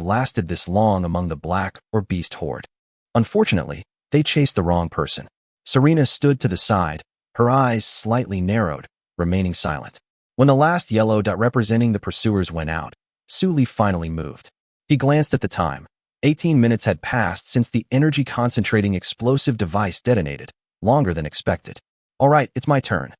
lasted this long among the black or beast horde. Unfortunately, they chased the wrong person. Serena stood to the side, her eyes slightly narrowed, remaining silent. When the last yellow dot representing the pursuers went out, Sully finally moved. He glanced at the time. 18 minutes had passed since the energy-concentrating explosive device detonated, longer than expected. All right, it's my turn.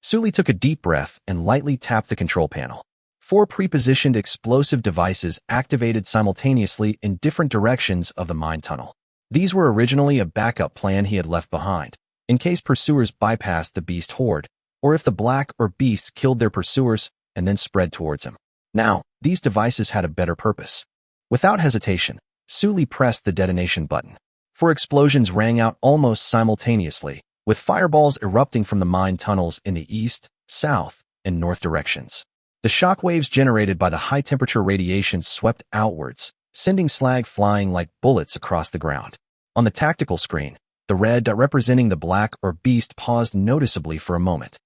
Sully took a deep breath and lightly tapped the control panel. 4 pre-positioned explosive devices activated simultaneously in different directions of the mine tunnel. These were originally a backup plan he had left behind, in case pursuers bypassed the beast horde, or if the black or beasts killed their pursuers and then spread towards him. Now, these devices had a better purpose. Without hesitation, Sully pressed the detonation button. 4 explosions rang out almost simultaneously, with fireballs erupting from the mine tunnels in the east, south, and north directions. The shock waves generated by the high-temperature radiation swept outwards, sending slag flying like bullets across the ground. On the tactical screen, the red dot representing the black or beast paused noticeably for a moment.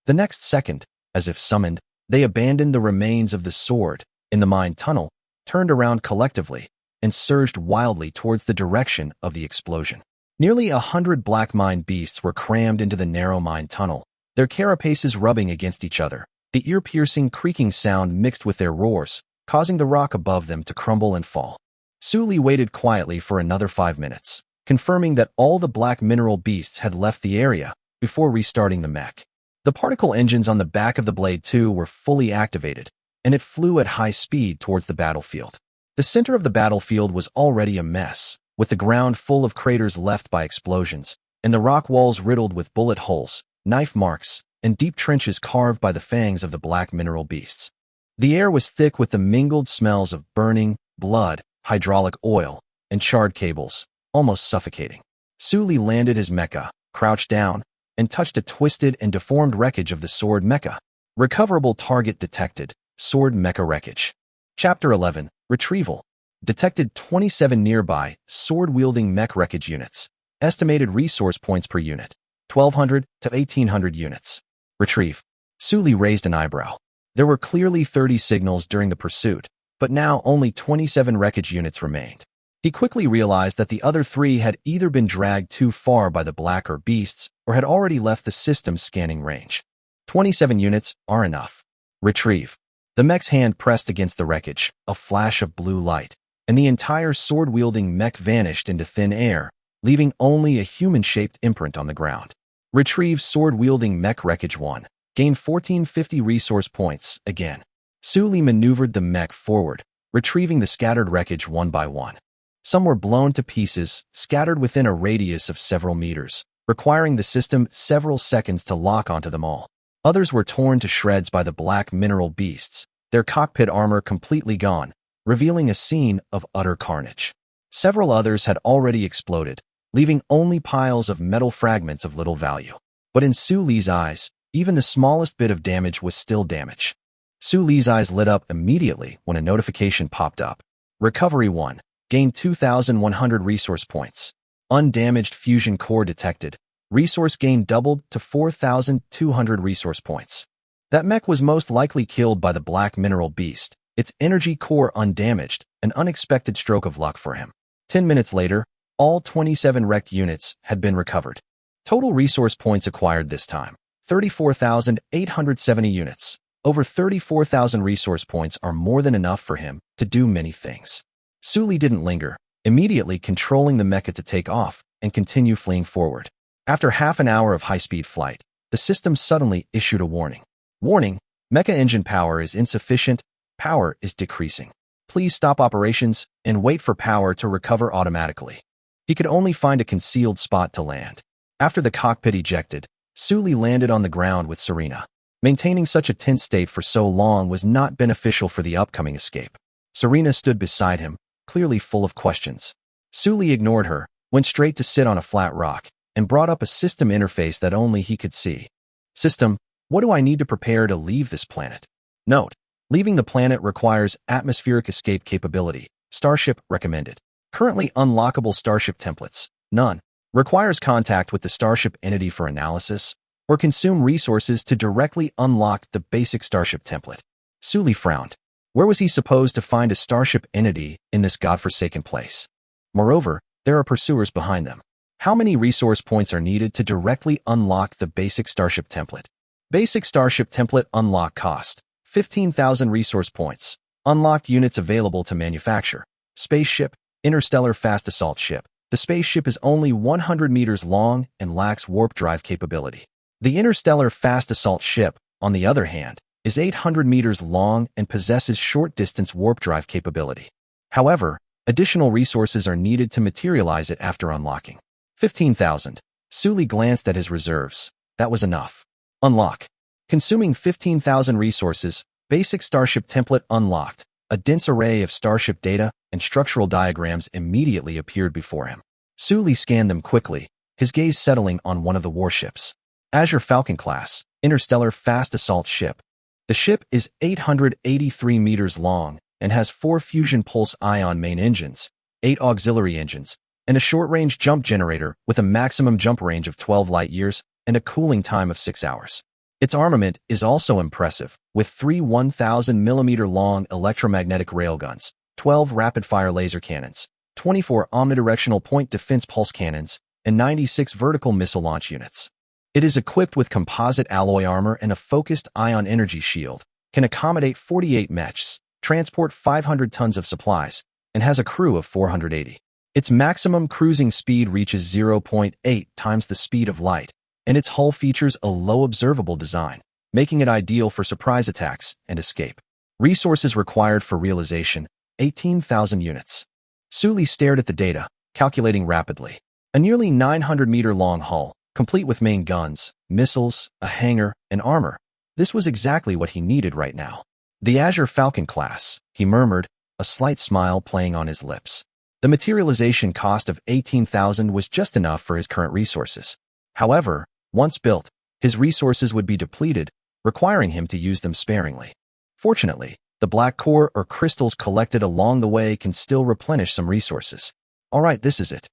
The next second, as if summoned, they abandoned the remains of the sword in the mine tunnel, turned around collectively, and surged wildly towards the direction of the explosion. Nearly 100 black mine beasts were crammed into the narrow mine tunnel, their carapaces rubbing against each other. The ear-piercing creaking sound mixed with their roars, causing the rock above them to crumble and fall. Sully waited quietly for another 5 minutes, confirming that all the black mineral beasts had left the area before restarting the mech. The particle engines on the back of the Blade 2 were fully activated, and it flew at high speed towards the battlefield. The center of the battlefield was already a mess, with the ground full of craters left by explosions, and the rock walls riddled with bullet holes, knife marks, and deep trenches carved by the fangs of the black mineral beasts. The air was thick with the mingled smells of burning, blood, hydraulic oil, and charred cables, almost suffocating. Sully landed his mecha, crouched down, and touched a twisted and deformed wreckage of the sword mecha. Recoverable target detected, sword mecha wreckage. Chapter 11, Retrieval. Detected 27 nearby, sword-wielding mech wreckage units. Estimated resource points per unit, 1,200 to 1,800 units. Retrieve. Sully raised an eyebrow. There were clearly 30 signals during the pursuit, but now only 27 wreckage units remained. He quickly realized that the other 3 had either been dragged too far by the black or beasts, or had already left the system's scanning range. 27 units are enough. Retrieve. The mech's hand pressed against the wreckage, a flash of blue light, and the entire sword-wielding mech vanished into thin air, leaving only a human-shaped imprint on the ground. Retrieve sword-wielding mech wreckage 1. Gain 1450 resource points, again. Sully maneuvered the mech forward, retrieving the scattered wreckage one by one. Some were blown to pieces, scattered within a radius of several meters, requiring the system several seconds to lock onto them all. Others were torn to shreds by the black mineral beasts, their cockpit armor completely gone, revealing a scene of utter carnage. Several others had already exploded, leaving only piles of metal fragments of little value. But in Sully's eyes, even the smallest bit of damage was still damage. Sully's eyes lit up immediately when a notification popped up. Recovery 1. Gain 2,100 resource points. Undamaged fusion core detected. Resource gain doubled to 4,200 resource points. That mech was most likely killed by the black mineral beast, its energy core undamaged, an unexpected stroke of luck for him. 10 minutes later, all 27 wrecked units had been recovered. Total resource points acquired this time, 34,870 units. Over 34,000 resource points are more than enough for him to do many things. Sully didn't linger, immediately controlling the mecha to take off and continue fleeing forward. After half an hour of high-speed flight, the system suddenly issued a warning. Warning, mecha engine power is insufficient, power is decreasing. Please stop operations and wait for power to recover automatically. He could only find a concealed spot to land. After the cockpit ejected, Sully landed on the ground with Serena. Maintaining such a tense state for so long was not beneficial for the upcoming escape. Serena stood beside him, clearly full of questions. Sully ignored her, went straight to sit on a flat rock, and brought up a system interface that only he could see. System, what do I need to prepare to leave this planet? Note, leaving the planet requires atmospheric escape capability. Starship recommended. Currently unlockable Starship templates, none. Requires contact with the Starship entity for analysis, or consume resources to directly unlock the basic Starship template. Sully frowned. Where was he supposed to find a Starship entity in this godforsaken place? Moreover, there are pursuers behind them. How many resource points are needed to directly unlock the basic Starship template? Basic Starship Template Unlock Cost 15,000 Resource Points. Unlocked units available to manufacture. Spaceship, Interstellar Fast Assault Ship. The spaceship is only 100 meters long and lacks warp drive capability. The Interstellar Fast Assault Ship, on the other hand, is 800 meters long and possesses short-distance warp drive capability. However, additional resources are needed to materialize it after unlocking. 15,000. Sully glanced at his reserves. That was enough. Unlock. Consuming 15,000 resources, Basic Starship Template unlocked. A dense array of starship data and structural diagrams immediately appeared before him. Sully scanned them quickly, his gaze settling on one of the warships. Azure Falcon class, Interstellar Fast Assault Ship. The ship is 883 meters long and has 4 fusion pulse ion main engines, 8 auxiliary engines, and a short-range jump generator with a maximum jump range of 12 light-years and a cooling time of 6 hours. Its armament is also impressive, with 3 1,000-millimeter-long electromagnetic railguns, 12 rapid-fire laser cannons, 24 omnidirectional point defense pulse cannons, and 96 vertical missile launch units. It is equipped with composite alloy armor and a focused ion energy shield, can accommodate 48 Mechs, transport 500 tons of supplies, and has a crew of 480. Its maximum cruising speed reaches 0.8 times the speed of light, and its hull features a low observable design, making it ideal for surprise attacks and escape. Resources required for realization, 18,000 units. Sully stared at the data, calculating rapidly. A nearly 900-meter-long hull, complete with main guns, missiles, a hangar, and armor. This was exactly what he needed right now. The Azure Falcon class, he murmured, a slight smile playing on his lips. The materialization cost of 18,000 was just enough for his current resources. However, once built, his resources would be depleted, requiring him to use them sparingly. Fortunately, the black core or crystals collected along the way can still replenish some resources. All right, this is it.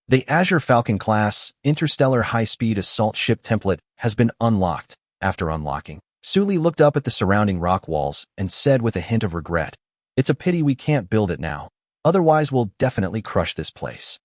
The Azure Falcon class, Interstellar High-Speed Assault Ship Template has been unlocked. After unlocking, Sully looked up at the surrounding rock walls and said with a hint of regret, "It's a pity we can't build it now. Otherwise, we'll definitely crush this place."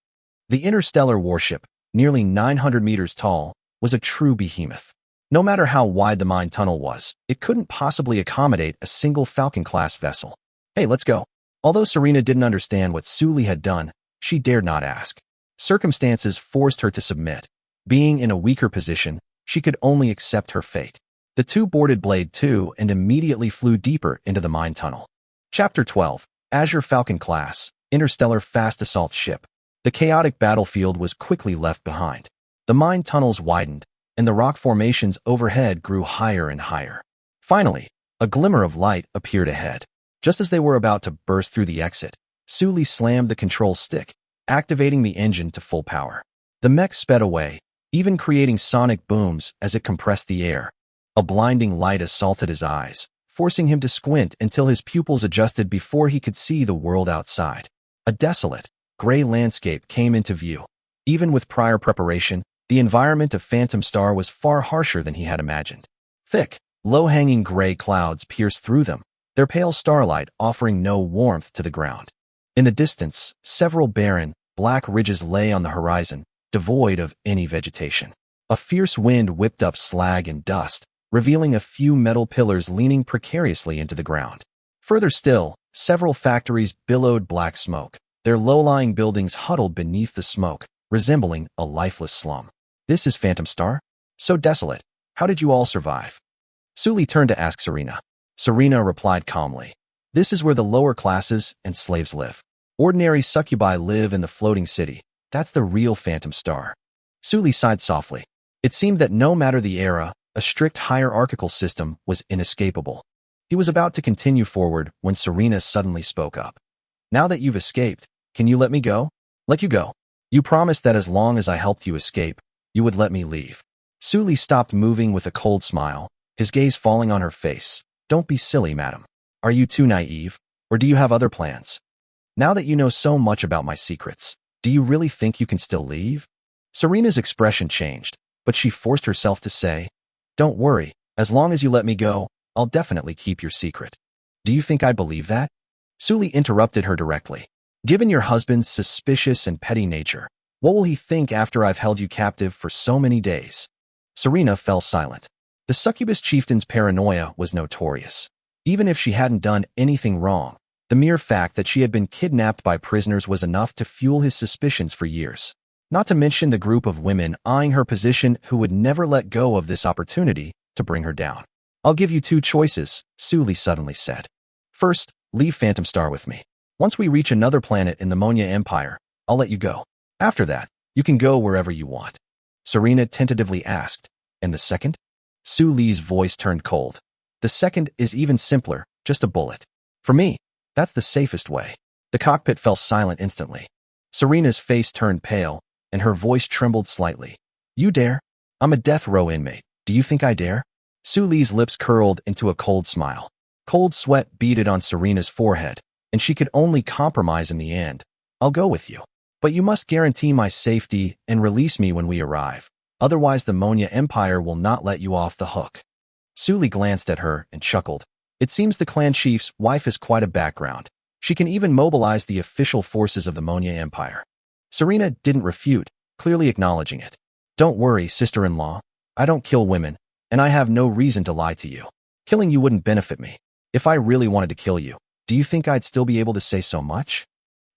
The Interstellar warship, nearly 900 meters tall, was a true behemoth. No matter how wide the mine tunnel was, it couldn't possibly accommodate a single Falcon-class vessel. Hey, let's go. Although Serena didn't understand what Sully had done, she dared not ask. Circumstances forced her to submit. Being in a weaker position, she could only accept her fate. The two boarded Blade 2 and immediately flew deeper into the mine tunnel. Chapter 12. Azure Falcon class, Interstellar Fast Assault Ship. The chaotic battlefield was quickly left behind. The mine tunnels widened, and the rock formations overhead grew higher and higher. Finally, a glimmer of light appeared ahead. Just as they were about to burst through the exit, Sully slammed the control stick, activating the engine to full power. The mech sped away, even creating sonic booms as it compressed the air. A blinding light assaulted his eyes, forcing him to squint until his pupils adjusted before he could see the world outside. A desolate, gray landscape came into view. Even with prior preparation, the environment of Phantom Star was far harsher than he had imagined. Thick, low-hanging gray clouds pierced through them, their pale starlight offering no warmth to the ground. In the distance, several barren, black ridges lay on the horizon, devoid of any vegetation. A fierce wind whipped up slag and dust, revealing a few metal pillars leaning precariously into the ground. Further still, several factories billowed black smoke, their low-lying buildings huddled beneath the smoke, resembling a lifeless slum. This is Phantom Star? So desolate. How did you all survive? Sully turned to ask Serena. Serena replied calmly. This is where the lower classes and slaves live. Ordinary succubi live in the floating city. That's the real Phantom Star. Sully sighed softly. It seemed that no matter the era, a strict hierarchical system was inescapable. He was about to continue forward when Serena suddenly spoke up. Now that you've escaped, can you let me go? Let you go. You promised that as long as I helped you escape, you would let me leave. Sully stopped moving with a cold smile, his gaze falling on her face. Don't be silly, madam. Are you too naive, or do you have other plans? Now that you know so much about my secrets, do you really think you can still leave? Serena's expression changed, but she forced herself to say, Don't worry, as long as you let me go, I'll definitely keep your secret. Do you think I'd believe that? Sully interrupted her directly. Given your husband's suspicious and petty nature, what will he think after I've held you captive for so many days? Serena fell silent. The succubus chieftain's paranoia was notorious. Even if she hadn't done anything wrong, the mere fact that she had been kidnapped by prisoners was enough to fuel his suspicions for years. Not to mention the group of women eyeing her position who would never let go of this opportunity to bring her down. "I'll give you two choices," Suli suddenly said. "First, leave Phantom Star with me. Once we reach another planet in the Manhwa Empire, I'll let you go. After that, you can go wherever you want." Serena tentatively asked, "And the second?" Suli's voice turned cold. "The second is even simpler, just a bullet. For me, that's the safest way." The cockpit fell silent instantly. Serena's face turned pale, and her voice trembled slightly. "You dare? I'm a death row inmate. Do you think I dare?" Suli's lips curled into a cold smile. Cold sweat beaded on Serena's forehead, and she could only compromise in the end. "I'll go with you. But you must guarantee my safety and release me when we arrive. Otherwise the Manhwa Empire will not let you off the hook." Suli glanced at her and chuckled. "It seems the clan chief's wife has quite a background. She can even mobilize the official forces of the Manhwa Empire." Serena didn't refute, clearly acknowledging it. "Don't worry, sister-in-law. I don't kill women, and I have no reason to lie to you. Killing you wouldn't benefit me. If I really wanted to kill you, do you think I'd still be able to say so much?"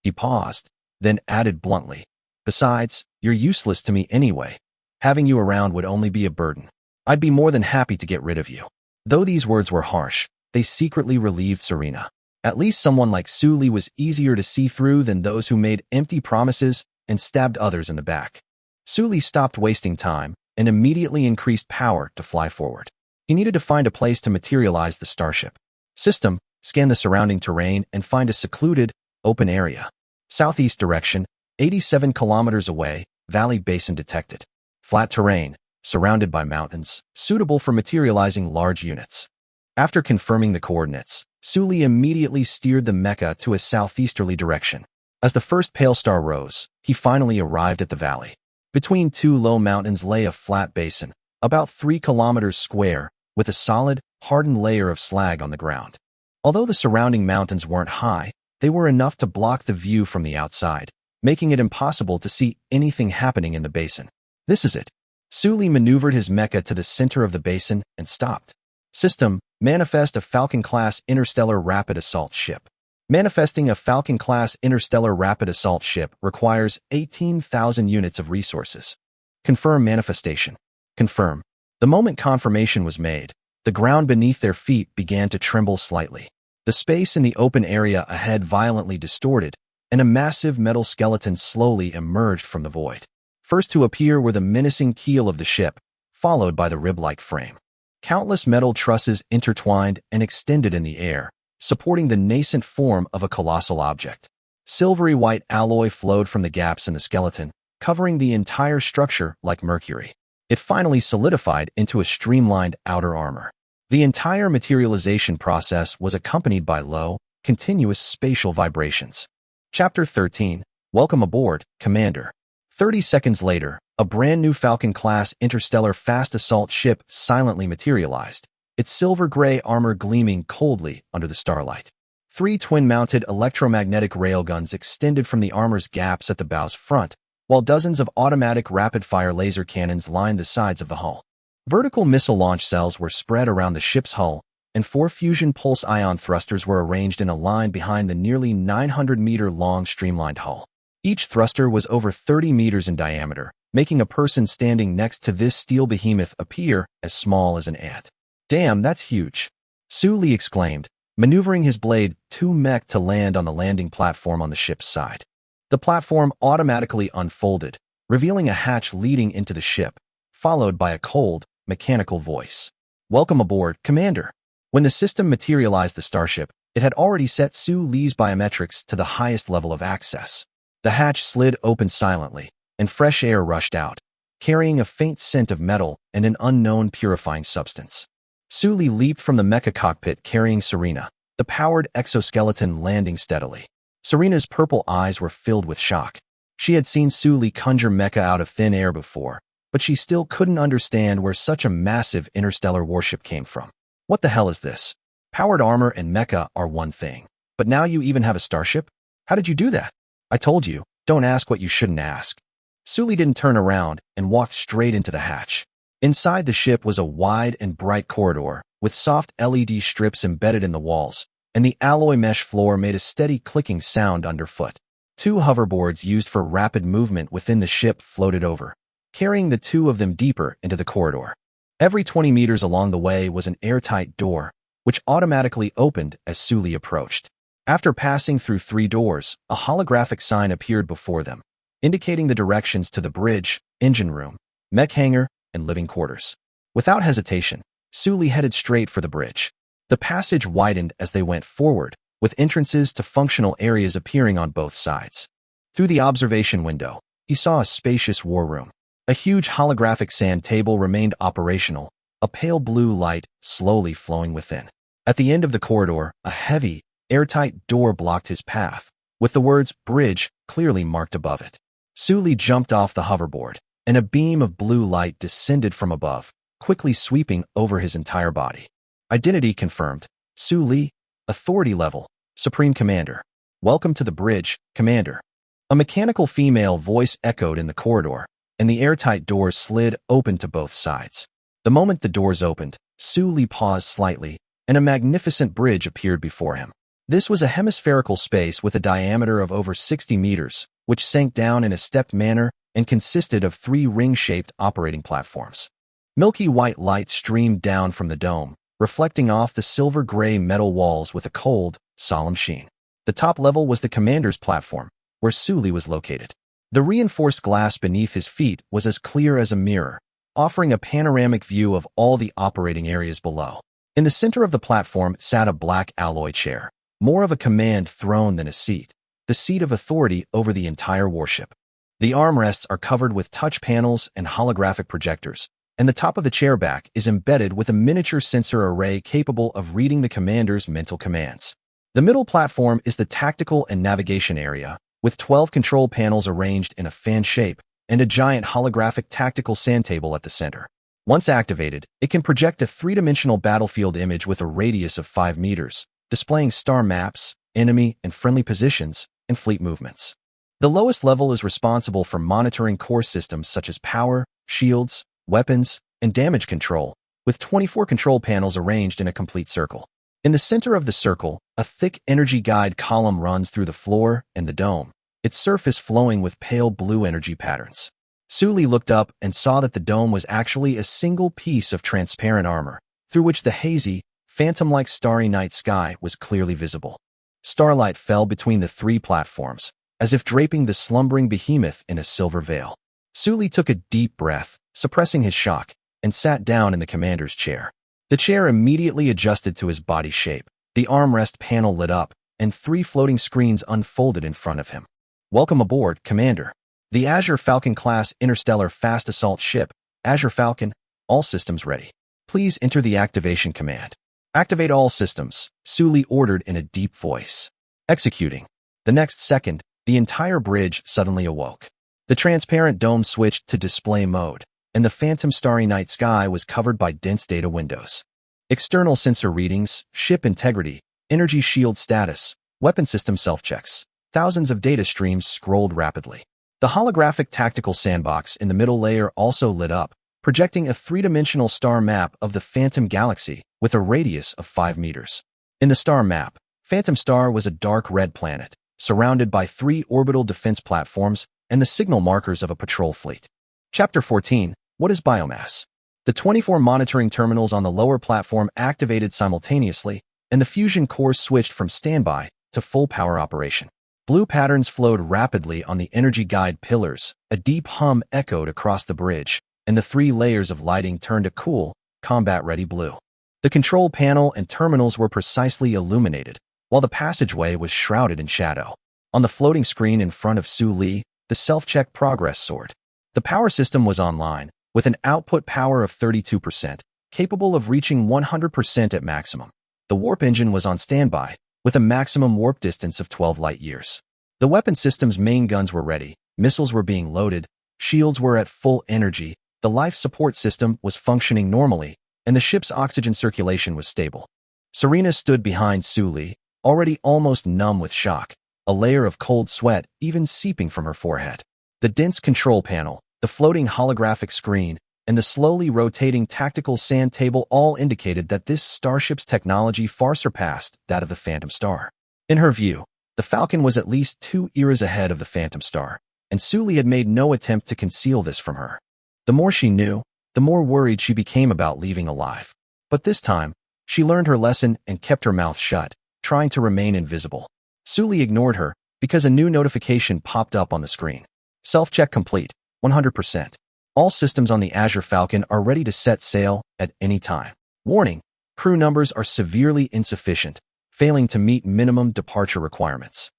He paused, then added bluntly, "Besides, you're useless to me anyway. Having you around would only be a burden. I'd be more than happy to get rid of you." Though these words were harsh, they secretly relieved Serena. At least someone like Suli was easier to see through than those who made empty promises and stabbed others in the back. Suli stopped wasting time and immediately increased power to fly forward. He needed to find a place to materialize the starship. System, scan the surrounding terrain and find a secluded, open area. Southeast direction, 87 kilometers away, valley basin detected. Flat terrain, surrounded by mountains, suitable for materializing large units. After confirming the coordinates, Suli immediately steered the mecha to a southeasterly direction. As the first pale star rose, he finally arrived at the valley. Between two low mountains lay a flat basin, about 3 kilometers square, with a solid, hardened layer of slag on the ground. Although the surrounding mountains weren't high, they were enough to block the view from the outside, making it impossible to see anything happening in the basin. "This is it." Suli maneuvered his mecha to the center of the basin and stopped. "System, manifest a Falcon-class interstellar rapid assault ship." Manifesting a Falcon-class interstellar rapid assault ship requires 18,000 units of resources. Confirm manifestation. Confirm. The moment confirmation was made, the ground beneath their feet began to tremble slightly. The space in the open area ahead violently distorted, and a massive metal skeleton slowly emerged from the void. First to appear were the menacing keel of the ship, followed by the rib-like frame. Countless metal trusses intertwined and extended in the air, supporting the nascent form of a colossal object. Silvery white alloy flowed from the gaps in the skeleton, covering the entire structure like mercury. It finally solidified into a streamlined outer armor. The entire materialization process was accompanied by low, continuous spatial vibrations. Chapter 13, Welcome Aboard, Commander. 30 seconds later, a brand new Falcon-class interstellar fast assault ship silently materialized, its silver-gray armor gleaming coldly under the starlight. 3 twin-mounted electromagnetic railguns extended from the armor's gaps at the bow's front, while dozens of automatic rapid-fire laser cannons lined the sides of the hull. Vertical missile launch cells were spread around the ship's hull, and 4 fusion pulse ion thrusters were arranged in a line behind the nearly 900-meter-long streamlined hull. Each thruster was over 30 meters in diameter, making a person standing next to this steel behemoth appear as small as an ant. "Damn, that's huge," Suli exclaimed, maneuvering his blade 2 mech to land on the landing platform on the ship's side. The platform automatically unfolded, revealing a hatch leading into the ship, followed by a cold, mechanical voice. "Welcome aboard, Commander." When the system materialized the starship, it had already set Suli's biometrics to the highest level of access. The hatch slid open silently, and fresh air rushed out, carrying a faint scent of metal and an unknown purifying substance. Suli leaped from the mecha cockpit carrying Serena, the powered exoskeleton landing steadily. Serena's purple eyes were filled with shock. She had seen Suli conjure mecha out of thin air before, but she still couldn't understand where such a massive interstellar warship came from. "What the hell is this? Powered armor and mecha are one thing, but now you even have a starship? How did you do that?" "I told you, don't ask what you shouldn't ask." Suli didn't turn around and walked straight into the hatch. Inside the ship was a wide and bright corridor, with soft LED strips embedded in the walls, and the alloy mesh floor made a steady clicking sound underfoot. Two hoverboards used for rapid movement within the ship floated over, carrying the two of them deeper into the corridor. Every 20 meters along the way was an airtight door, which automatically opened as Sully approached. After passing through 3 doors, a holographic sign appeared before them, indicating the directions to the bridge, engine room, mech hangar, and living quarters. Without hesitation, Sully headed straight for the bridge. The passage widened as they went forward, with entrances to functional areas appearing on both sides. Through the observation window, he saw a spacious war room. A huge holographic sand table remained operational, a pale blue light slowly flowing within. At the end of the corridor, a heavy, airtight door blocked his path, with the words "Bridge" clearly marked above it. Sully jumped off the hoverboard, and a beam of blue light descended from above, quickly sweeping over his entire body. Identity confirmed. Sully, authority level, Supreme Commander. Welcome to the bridge, Commander. A mechanical female voice echoed in the corridor, and the airtight doors slid open to both sides. The moment the doors opened, Sully paused slightly, and a magnificent bridge appeared before him. This was a hemispherical space with a diameter of over 60 meters, which sank down in a stepped manner and consisted of 3 ring-shaped operating platforms. Milky white light streamed down from the dome, reflecting off the silver-gray metal walls with a cold, solemn sheen. The top level was the commander's platform, where Sully was located. The reinforced glass beneath his feet was as clear as a mirror, offering a panoramic view of all the operating areas below. In the center of the platform sat a black alloy chair, more of a command throne than a seat, the seat of authority over the entire warship. The armrests are covered with touch panels and holographic projectors, and the top of the chair back is embedded with a miniature sensor array capable of reading the commander's mental commands. The middle platform is the tactical and navigation area, with 12 control panels arranged in a fan shape and a giant holographic tactical sand table at the center. Once activated, it can project a 3-dimensional battlefield image with a radius of 5 meters, displaying star maps, enemy and friendly positions, and fleet movements. The lowest level is responsible for monitoring core systems such as power, shields, weapons, and damage control, with 24 control panels arranged in a complete circle. In the center of the circle, a thick energy guide column runs through the floor and the dome, its surface flowing with pale blue energy patterns. Sully looked up and saw that the dome was actually a single piece of transparent armor, through which the hazy, phantom-like starry night sky was clearly visible. Starlight fell between the 3 platforms, as if draping the slumbering behemoth in a silver veil. Sully took a deep breath, suppressing his shock, and sat down in the commander's chair. The chair immediately adjusted to his body shape. The armrest panel lit up, and 3 floating screens unfolded in front of him. Welcome aboard, Commander. The Azure Falcon-class interstellar fast assault ship, Azure Falcon, all systems ready. Please enter the activation command. Activate all systems, Sully ordered in a deep voice. Executing. The next second, the entire bridge suddenly awoke. The transparent dome switched to display mode, and the phantom starry night sky was covered by dense data windows. External sensor readings, ship integrity, energy shield status, weapon system self-checks. Thousands of data streams scrolled rapidly. The holographic tactical sandbox in the middle layer also lit up, projecting a 3-dimensional star map of the Phantom Galaxy with a radius of 5 meters. In the star map, Phantom Star was a dark red planet, surrounded by 3 orbital defense platforms and the signal markers of a patrol fleet. Chapter 14, What is Biomass? The 24 monitoring terminals on the lower platform activated simultaneously, and the fusion cores switched from standby to full power operation. Blue patterns flowed rapidly on the energy guide pillars, a deep hum echoed across the bridge, and the 3 layers of lighting turned a cool, combat-ready blue. The control panel and terminals were precisely illuminated, while the passageway was shrouded in shadow. On the floating screen in front of Sully, the self-check progress soared. The power system was online, with an output power of 32%, capable of reaching 100% at maximum. The warp engine was on standby, with a maximum warp distance of 12 light-years. The weapon system's main guns were ready, missiles were being loaded, shields were at full energy, the life support system was functioning normally, and the ship's oxygen circulation was stable. Serena stood behind Sully, already almost numb with shock, a layer of cold sweat even seeping from her forehead. The dense control panel, the floating holographic screen, and the slowly rotating tactical sand table all indicated that this starship's technology far surpassed that of the Phantom Star. In her view, the Falcon was at least 2 eras ahead of the Phantom Star, and Sully had made no attempt to conceal this from her. The more she knew, the more worried she became about leaving alive. But this time, she learned her lesson and kept her mouth shut, trying to remain invisible. Sully ignored her because a new notification popped up on the screen. Self-check complete, 100%. All systems on the Azure Falcon are ready to set sail at any time. Warning, crew numbers are severely insufficient, failing to meet minimum departure requirements.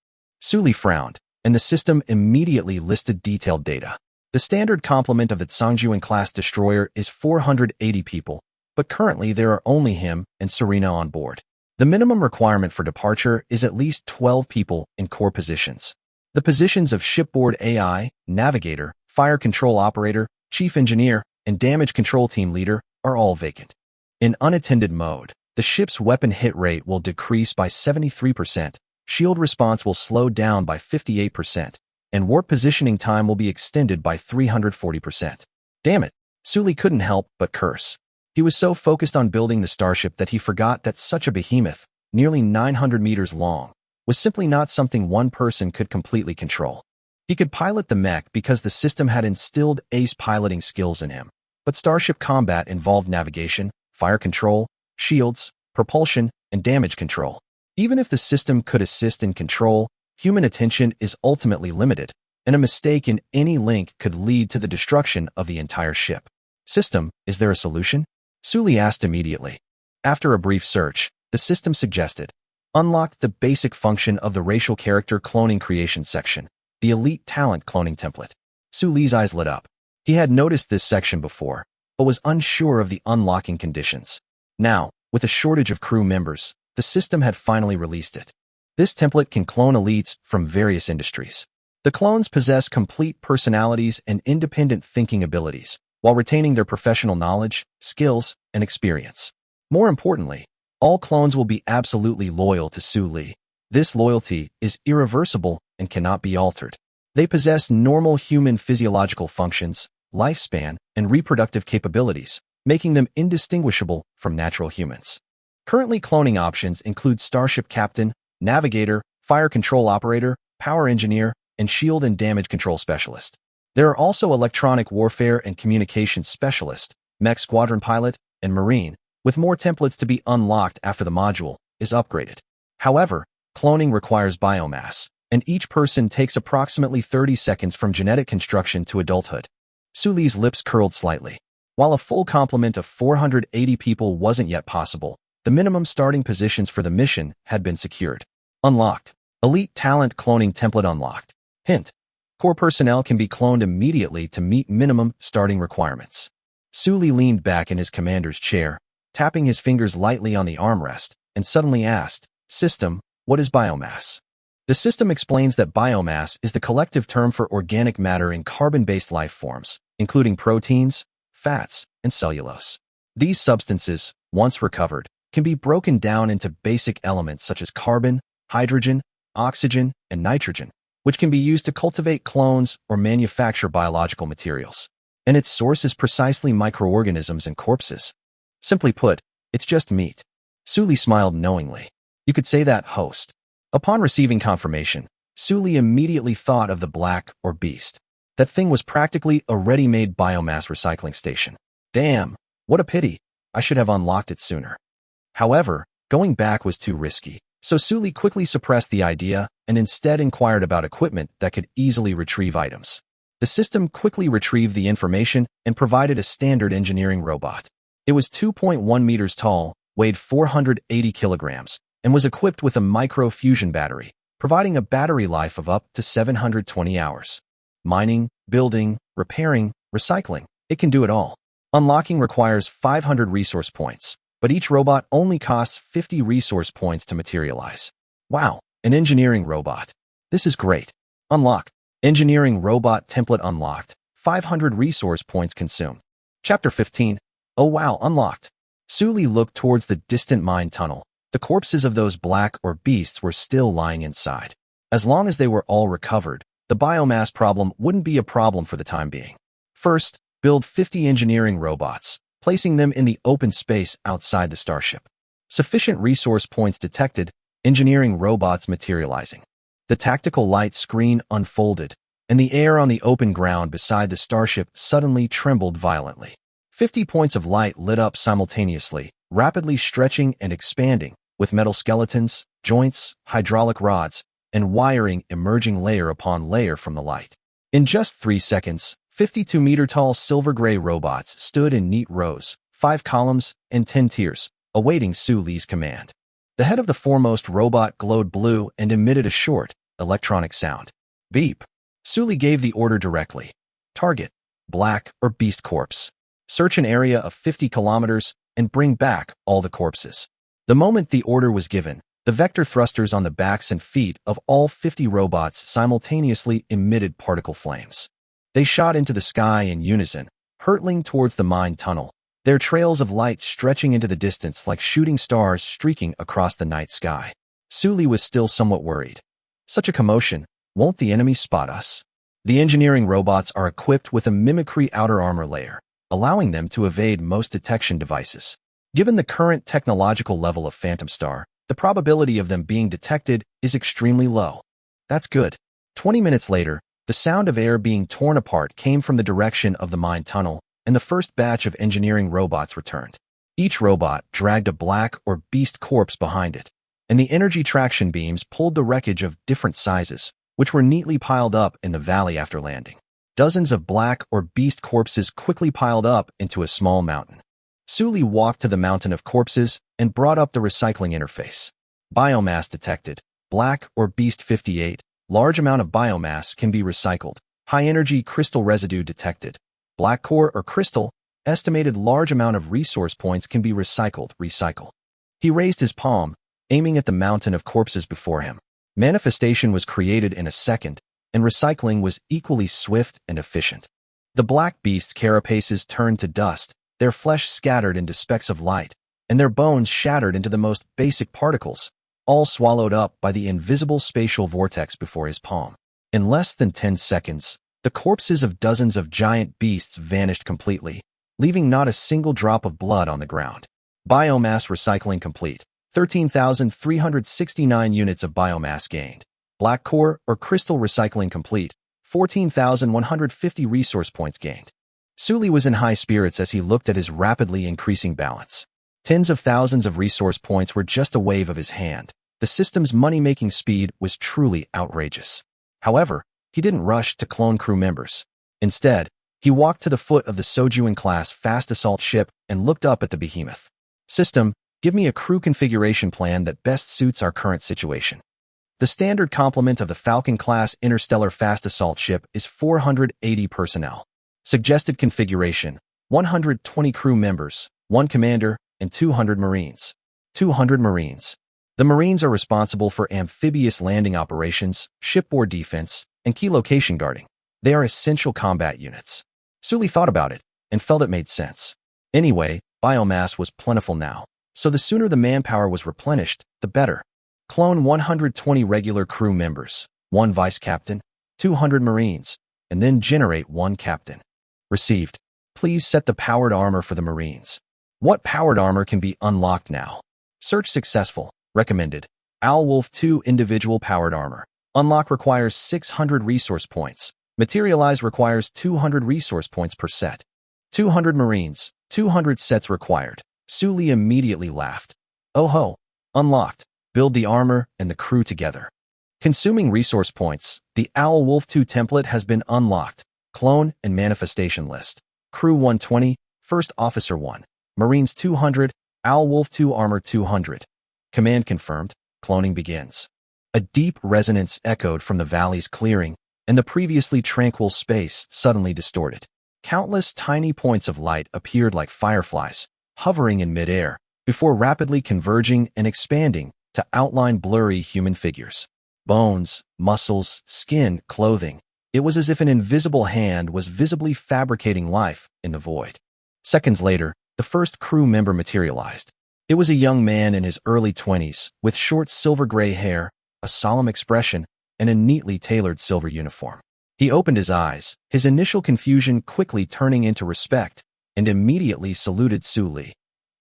Sully frowned, and the system immediately listed detailed data. The standard complement of the Tsangjuan-class destroyer is 480 people, but currently there are only him and Serena on board. The minimum requirement for departure is at least 12 people in core positions. The positions of shipboard AI, navigator, fire control operator, chief engineer, and damage control team leader are all vacant. In unattended mode, the ship's weapon hit rate will decrease by 73%, shield response will slow down by 58%, and warp positioning time will be extended by 340%. Damn it, Sully couldn't help but curse. He was so focused on building the starship that he forgot that such a behemoth, nearly 900 meters long, was simply not something one person could completely control. He could pilot the mech because the system had instilled ace piloting skills in him, but starship combat involved navigation, fire control, shields, propulsion, and damage control. Even if the system could assist in control, human attention is ultimately limited, and a mistake in any link could lead to the destruction of the entire ship. System, is there a solution? Sully asked immediately. After a brief search, the system suggested, unlock the basic function of the racial character cloning creation section, the elite talent cloning template. Sully's eyes lit up. He had noticed this section before, but was unsure of the unlocking conditions. Now, with a shortage of crew members, the system had finally released it. This template can clone elites from various industries. The clones possess complete personalities and independent thinking abilities, while retaining their professional knowledge, skills, and experience. More importantly, all clones will be absolutely loyal to Sully. This loyalty is irreversible and cannot be altered. They possess normal human physiological functions, lifespan, and reproductive capabilities, making them indistinguishable from natural humans. Currently, cloning options include Starship Captain, Navigator, Fire Control Operator, Power Engineer, and Shield and Damage Control Specialist. There are also Electronic Warfare and Communications Specialist, Mech Squadron Pilot, and Marine, with more templates to be unlocked after the module is upgraded. However, cloning requires biomass, and each person takes approximately 30 seconds from genetic construction to adulthood. Sully's lips curled slightly. While a full complement of 480 people wasn't yet possible, the minimum starting positions for the mission had been secured. Unlocked. Elite Talent Cloning Template unlocked. Hint. Core personnel can be cloned immediately to meet minimum starting requirements. Sully leaned back in his commander's chair, tapping his fingers lightly on the armrest, and suddenly asked, System, what is biomass? The system explains that biomass is the collective term for organic matter in carbon-based life forms, including proteins, fats, and cellulose. These substances, once recovered, can be broken down into basic elements such as carbon, hydrogen, oxygen, and nitrogen, which can be used to cultivate clones or manufacture biological materials. And its source is precisely microorganisms and corpses. Simply put, it's just meat. Sully smiled knowingly. You could say that, host. Upon receiving confirmation, Sully immediately thought of the black or beast. That thing was practically a ready-made biomass recycling station. Damn, what a pity. I should have unlocked it sooner. However, going back was too risky, so Sully quickly suppressed the idea and instead inquired about equipment that could easily retrieve items. The system quickly retrieved the information and provided a standard engineering robot. It was 2.1 meters tall, weighed 480 kilograms, and was equipped with a micro-fusion battery, providing a battery life of up to 720 hours. Mining, building, repairing, recycling, it can do it all. Unlocking requires 500 resource points, but each robot only costs 50 resource points to materialize. Wow, an engineering robot. This is great. Unlock. Engineering robot template unlocked. 500 resource points consumed. Chapter 15. Oh wow, unlocked. Sully looked towards the distant mine tunnel. The corpses of those black or beasts were still lying inside. As long as they were all recovered, the biomass problem wouldn't be a problem for the time being. First, Build 50 engineering robots, placing them in the open space outside the starship. Sufficient resource points detected, engineering robots materializing. The tactical light screen unfolded, and the air on the open ground beside the starship suddenly trembled violently. 50 points of light lit up simultaneously, rapidly stretching and expanding, with metal skeletons, joints, hydraulic rods, and wiring emerging layer upon layer from the light. In just 3 seconds, 52-meter-tall silver-gray robots stood in neat rows, 5 columns, and 10 tiers, awaiting Su Li's command. The head of the foremost robot glowed blue and emitted a short, electronic sound. Beep. Su Li gave the order directly. Target: black or beast corpse. Search an area of 50 kilometers and bring back all the corpses. The moment the order was given, the vector thrusters on the backs and feet of all 50 robots simultaneously emitted particle flames. They shot into the sky in unison, hurtling towards the mine tunnel, their trails of light stretching into the distance like shooting stars streaking across the night sky. Su Li was still somewhat worried. Such a commotion, won't the enemy spot us? The engineering robots are equipped with a mimicry outer armor layer, allowing them to evade most detection devices. Given the current technological level of Phantom Star, the probability of them being detected is extremely low. That's good. 20 minutes later, the sound of air being torn apart came from the direction of the mine tunnel, and the first batch of engineering robots returned. Each robot dragged a black or beast corpse behind it, and the energy traction beams pulled the wreckage of different sizes, which were neatly piled up in the valley after landing. Dozens of black or beast corpses quickly piled up into a small mountain. Su Li walked to the mountain of corpses and brought up the recycling interface. Biomass detected. Black or beast 58. Large amount of biomass can be recycled. High-energy crystal residue detected. Black core or crystal. Estimated large amount of resource points can be recycled. Recycle. He raised his palm, aiming at the mountain of corpses before him. Manifestation was created in a second, and recycling was equally swift and efficient. The black beast's carapaces turned to dust, their flesh scattered into specks of light, and their bones shattered into the most basic particles, all swallowed up by the invisible spatial vortex before his palm. In less than 10 seconds, the corpses of dozens of giant beasts vanished completely, leaving not a single drop of blood on the ground. Biomass recycling complete. 13,369 units of biomass gained. Black core or crystal recycling complete. 14,150 resource points gained. Su Li was in high spirits as he looked at his rapidly increasing balance. Tens of thousands of resource points were just a wave of his hand. The system's money-making speed was truly outrageous. However, he didn't rush to clone crew members. Instead, he walked to the foot of the Sojuan-class fast assault ship and looked up at the behemoth. System, give me a crew configuration plan that best suits our current situation. The standard complement of the Falcon-class interstellar fast assault ship is 480 personnel. Suggested configuration: 120 crew members, 1 commander, and 200 Marines. 200 Marines. The Marines are responsible for amphibious landing operations, shipboard defense, and key location guarding. They are essential combat units. Su Li thought about it and felt it made sense. Anyway, biomass was plentiful now, so the sooner the manpower was replenished, the better. Clone 120 regular crew members, 1 vice captain, 200 Marines, and then generate 1 captain. Received. Please set the powered armor for the Marines. What powered armor can be unlocked now? Search successful. Recommended. Owl Wolf 2 individual powered armor. Unlock requires 600 resource points. Materialize requires 200 resource points per set. 200 Marines. 200 sets required. Su Li immediately laughed. Oh ho. Unlocked. Build the armor and the crew together. Consuming resource points. The Owl Wolf 2 template has been unlocked. Clone and manifestation list. Crew 120. First Officer 1. Marines 200. Owl Wolf 2 armor 200. Command confirmed. Cloning begins. A deep resonance echoed from the valley's clearing, and the previously tranquil space suddenly distorted. Countless tiny points of light appeared like fireflies, hovering in midair, before rapidly converging and expanding to outline blurry human figures. Bones, muscles, skin, clothing. It was as if an invisible hand was visibly fabricating life in the void. Seconds later, the first crew member materialized. It was a young man in his early 20s, with short silver-gray hair, a solemn expression, and a neatly tailored silver uniform. He opened his eyes, his initial confusion quickly turning into respect, and immediately saluted Su Li.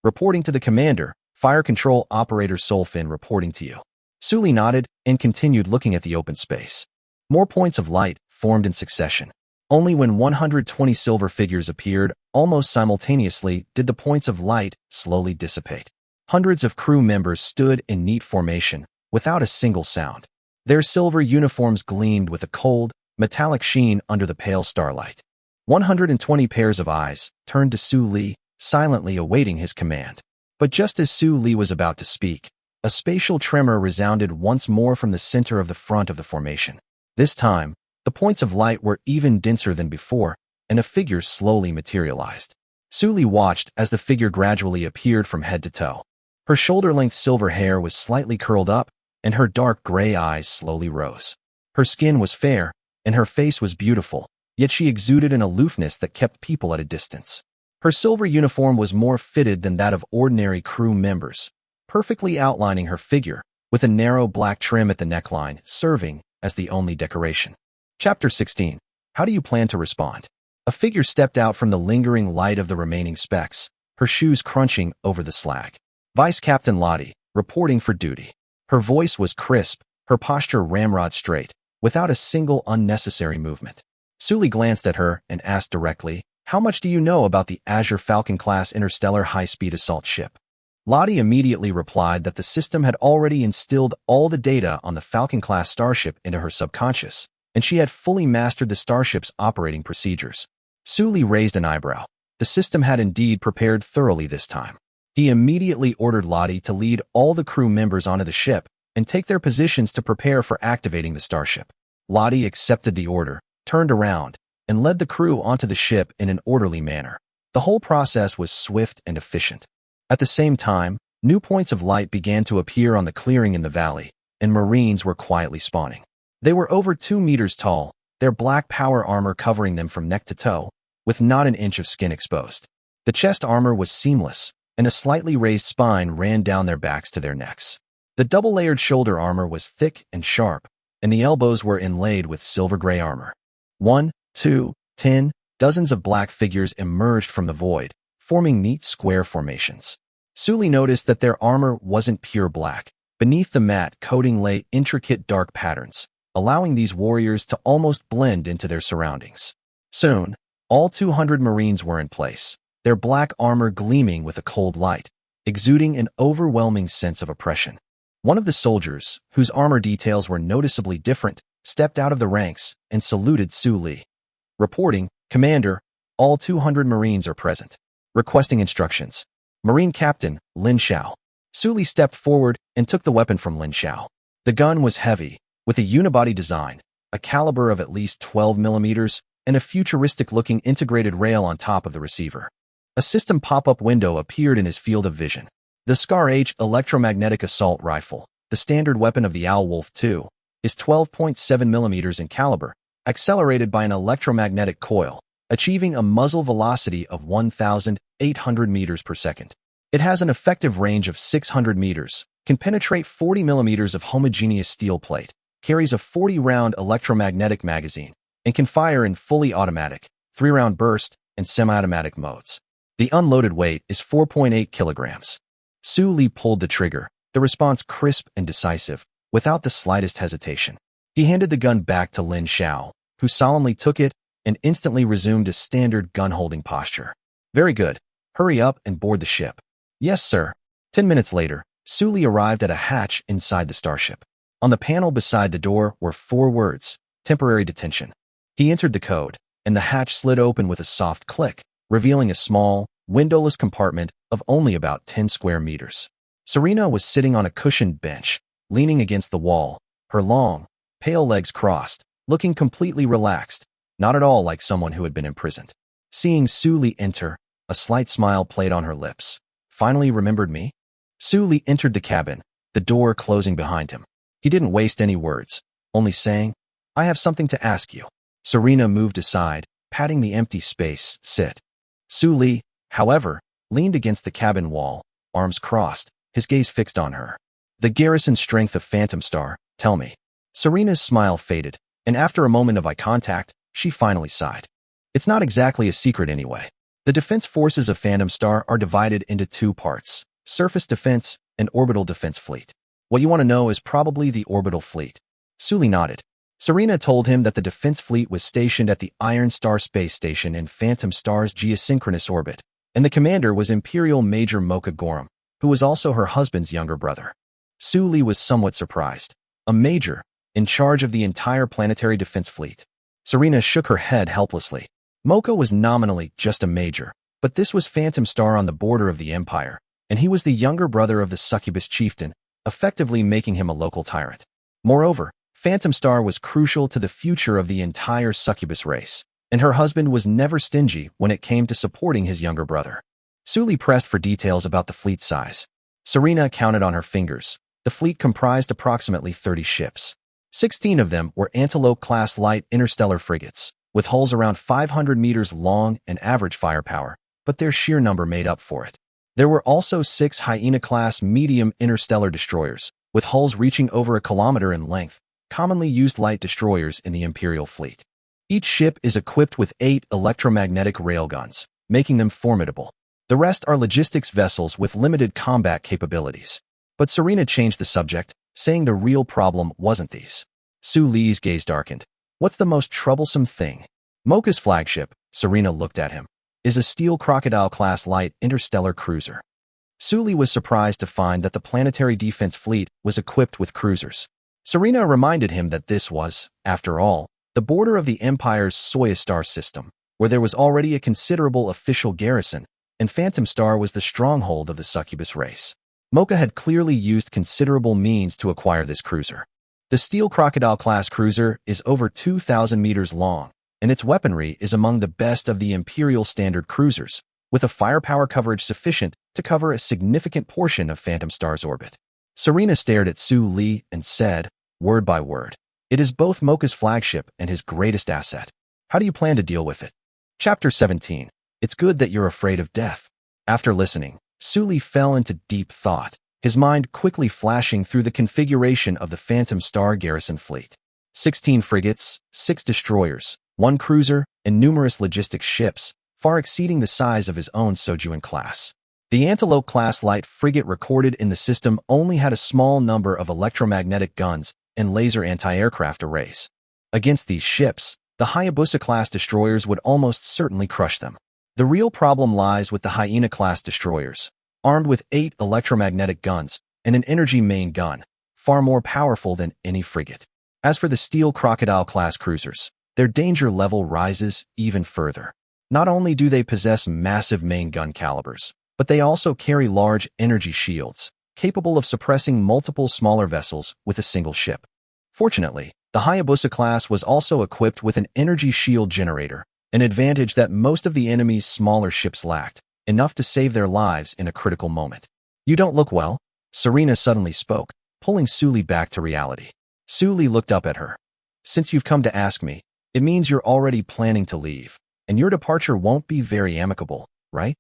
Reporting to the commander, Fire Control Operator Solfin reporting to you. Su Li nodded and continued looking at the open space. More points of light formed in succession. Only when 120 silver figures appeared almost simultaneously did the points of light slowly dissipate. Hundreds of crew members stood in neat formation, without a single sound. Their silver uniforms gleamed with a cold, metallic sheen under the pale starlight. 120 pairs of eyes turned to Su Li, silently awaiting his command. But just as Su Li was about to speak, a spatial tremor resounded once more from the center of the front of the formation. This time, the points of light were even denser than before, and a figure slowly materialized. Su Li watched as the figure gradually appeared from head to toe. Her shoulder-length silver hair was slightly curled up, and her dark gray eyes slowly rose. Her skin was fair, and her face was beautiful, yet she exuded an aloofness that kept people at a distance. Her silver uniform was more fitted than that of ordinary crew members, perfectly outlining her figure, with a narrow black trim at the neckline, serving as the only decoration. Chapter 16. How do you plan to respond? A figure stepped out from the lingering light of the remaining specks, her shoes crunching over the slag. Vice Captain Lottie, reporting for duty. Her voice was crisp, her posture ramrod straight, without a single unnecessary movement. Su Li glanced at her and asked directly, "How much do you know about the Azure Falcon-class interstellar high-speed assault ship?" Lottie immediately replied that the system had already instilled all the data on the Falcon-class starship into her subconscious, and she had fully mastered the starship's operating procedures. Su Li raised an eyebrow. The system had indeed prepared thoroughly this time. He immediately ordered Lottie to lead all the crew members onto the ship and take their positions to prepare for activating the starship. Lottie accepted the order, turned around, and led the crew onto the ship in an orderly manner. The whole process was swift and efficient. At the same time, new points of light began to appear on the clearing in the valley, and Marines were quietly spawning. They were over 2 meters tall, their black power armor covering them from neck to toe, with not an inch of skin exposed. The chest armor was seamless, and a slightly raised spine ran down their backs to their necks. The double-layered shoulder armor was thick and sharp, and the elbows were inlaid with silver-gray armor. 1, 2, 10, dozens of black figures emerged from the void, forming neat square formations. Su Li noticed that their armor wasn't pure black. Beneath the matte coating lay intricate dark patterns, allowing these warriors to almost blend into their surroundings. Soon, all 200 Marines were in place, their black armor gleaming with a cold light, exuding an overwhelming sense of oppression. One of the soldiers, whose armor details were noticeably different, stepped out of the ranks and saluted Su Li. Reporting, "Commander, all 200 Marines are present. Requesting instructions. Marine Captain, Lin Xiao." Su Li stepped forward and took the weapon from Lin Xiao. The gun was heavy, with a unibody design, a caliber of at least 12 millimeters, and a futuristic-looking integrated rail on top of the receiver. A system pop-up window appeared in his field of vision. The Scar-H electromagnetic assault rifle, the standard weapon of the Owl Wolf II, is 12.7 millimeters in caliber, accelerated by an electromagnetic coil, achieving a muzzle velocity of 1,800 meters per second. It has an effective range of 600 meters, can penetrate 40 millimeters of homogeneous steel plate, carries a 40-round electromagnetic magazine, and can fire in fully automatic, 3-round burst, and semi-automatic modes. The unloaded weight is 4.8 kilograms. Su Li pulled the trigger, the response crisp and decisive, without the slightest hesitation. He handed the gun back to Lin Xiao, who solemnly took it and instantly resumed a standard gun-holding posture. "Very good. Hurry up and board the ship." "Yes, sir." 10 minutes later, Su Li arrived at a hatch inside the starship. On the panel beside the door were 4 words, "Temporary detention." He entered the code, and the hatch slid open with a soft click, revealing a small, windowless compartment of only about 10 square meters. Serena was sitting on a cushioned bench, leaning against the wall, her long, pale legs crossed, looking completely relaxed, not at all like someone who had been imprisoned. Seeing Su Li enter, a slight smile played on her lips. "Finally remembered me?" Su Li entered the cabin, the door closing behind him. He didn't waste any words, only saying, "I have something to ask you." Serena moved aside, patting the empty space. "Sit." Su Li, however, leaned against the cabin wall, arms crossed, his gaze fixed on her. "The garrison strength of Phantom Star, tell me." Serena's smile faded, and after a moment of eye contact, she finally sighed. It's not exactly a secret anyway. The defense forces of Phantom Star are divided into two parts: surface defense and orbital defense fleet. What you want to know is probably the orbital fleet. Sully nodded. Serena told him that the defense fleet was stationed at the Iron Star space station in Phantom Star's geosynchronous orbit, and the commander was Imperial Major Mocha Gorham, who was also her husband's younger brother. Sully was somewhat surprised. A major, in charge of the entire planetary defense fleet. Serena shook her head helplessly. Mocha was nominally just a major, but this was Phantom Star on the border of the Empire, and he was the younger brother of the succubus chieftain, effectively making him a local tyrant. Moreover, Phantom Star was crucial to the future of the entire succubus race, and her husband was never stingy when it came to supporting his younger brother. Sully pressed for details about the fleet size. Serena counted on her fingers. The fleet comprised approximately 30 ships. 16 of them were Antelope-class light interstellar frigates, with hulls around 500 meters long and average firepower, but their sheer number made up for it. There were also 6 Hyena-class medium interstellar destroyers, with hulls reaching over a kilometer in length, commonly used light destroyers in the Imperial fleet. Each ship is equipped with 8 electromagnetic railguns, making them formidable. The rest are logistics vessels with limited combat capabilities. But Serena changed the subject, saying the real problem wasn't these. Sully's gaze darkened. What's the most troublesome thing? Mocha's flagship, Serena looked at him, is a Steel Crocodile-class light interstellar cruiser. Sully was surprised to find that the planetary defense fleet was equipped with cruisers. Serena reminded him that this was, after all, the border of the Empire's Soyuz star system, where there was already a considerable official garrison, and Phantom Star was the stronghold of the succubus race. Mocha had clearly used considerable means to acquire this cruiser. The Steel Crocodile-class cruiser is over 2,000 meters long, and its weaponry is among the best of the Imperial standard cruisers, with a firepower coverage sufficient to cover a significant portion of Phantom Star's orbit. Serena stared at Sully and said, word by word, "It is both Mocha's flagship and his greatest asset. How do you plan to deal with it?" Chapter 17. It's good that you're afraid of death. After listening, Sully fell into deep thought, his mind quickly flashing through the configuration of the Phantom Star garrison fleet. 16 frigates, 6 destroyers, 1 cruiser, and numerous logistics ships, far exceeding the size of his own Sojuan class. The Antelope-class light frigate recorded in the system only had a small number of electromagnetic guns and laser anti-aircraft arrays. Against these ships, the Hayabusa-class destroyers would almost certainly crush them. The real problem lies with the Hyena-class destroyers, armed with 8 electromagnetic guns and an energy main gun, far more powerful than any frigate. As for the Steel Crocodile-class cruisers, their danger level rises even further. Not only do they possess massive main gun calibers, but they also carry large energy shields, capable of suppressing multiple smaller vessels with a single ship. Fortunately, the Hayabusa class was also equipped with an energy shield generator, an advantage that most of the enemy's smaller ships lacked, enough to save their lives in a critical moment. "You don't look well," Serena suddenly spoke, pulling Sully back to reality. Sully looked up at her. "Since you've come to ask me, it means you're already planning to leave, and your departure won't be very amicable, right?"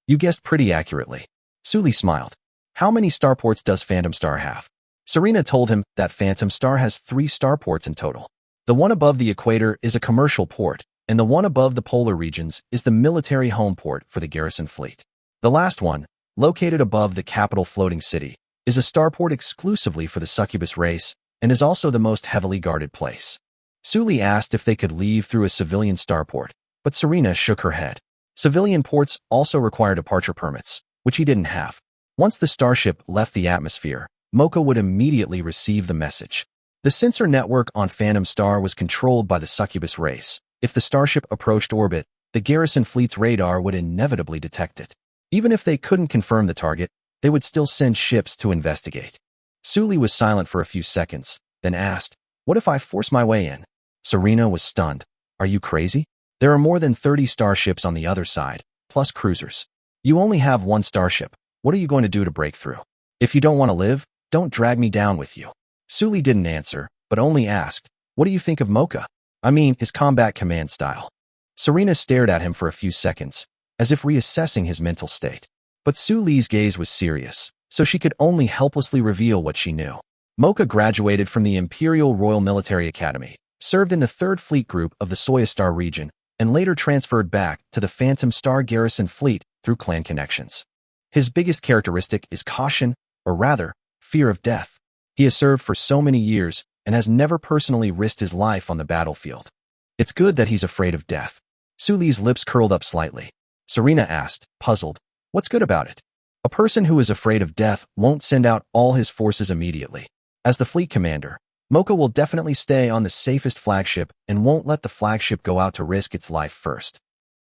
"You guessed pretty accurately." Sully smiled. "How many starports does Phantom Star have?" Serena told him that Phantom Star has 3 starports in total. The one above the equator is a commercial port, and the one above the polar regions is the military home port for the garrison fleet. The last one, located above the capital floating city, is a starport exclusively for the succubus race and is also the most heavily guarded place. Sully asked if they could leave through a civilian starport, but Serena shook her head. Civilian ports also require departure permits, which he didn't have. Once the starship left the atmosphere, Mocha would immediately receive the message. The sensor network on Phantom Star was controlled by the succubus race. If the starship approached orbit, the garrison fleet's radar would inevitably detect it. Even if they couldn't confirm the target, they would still send ships to investigate. Sully was silent for a few seconds, then asked, "What if I force my way in?" Serena was stunned. "Are you crazy? There are more than 30 starships on the other side, plus cruisers. You only have 1 starship. What are you going to do to break through? If you don't want to live, don't drag me down with you." Sully didn't answer, but only asked, "What do you think of Mocha? I mean, his combat command style." Serena stared at him for a few seconds, as if reassessing his mental state. But Sully's gaze was serious, so she could only helplessly reveal what she knew. Mocha graduated from the Imperial Royal Military Academy, served in the 3rd Fleet Group of the Soyuz region, and later transferred back to the Phantom Star Garrison Fleet through clan connections. His biggest characteristic is caution, or rather, fear of death. He has served for so many years and has never personally risked his life on the battlefield. It's good that he's afraid of death. Suli's lips curled up slightly. Serena asked, puzzled, what's good about it? A person who is afraid of death won't send out all his forces immediately. As the fleet commander, Mocha will definitely stay on the safest flagship and won't let the flagship go out to risk its life first.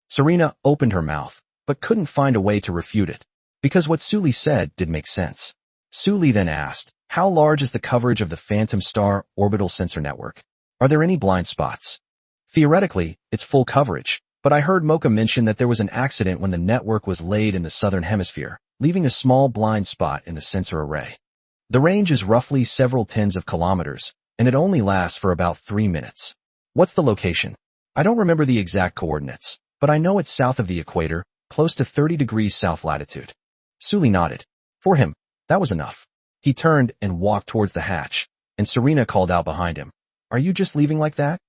Serena opened her mouth, but couldn't find a way to refute it, because what Suli said did make sense. Suli then asked, how large is the coverage of the Phantom Star orbital sensor network? Are there any blind spots? Theoretically, it's full coverage, but I heard Mocha mention that there was an accident when the network was laid in the southern hemisphere, leaving a small blind spot in the sensor array. The range is roughly several tens of kilometers, and it only lasts for about 3 minutes. What's the location? I don't remember the exact coordinates, but I know it's south of the equator, close to 30 degrees south latitude. Suli nodded. For him, that was enough. He turned and walked towards the hatch, and Serena called out behind him, are you just leaving like that?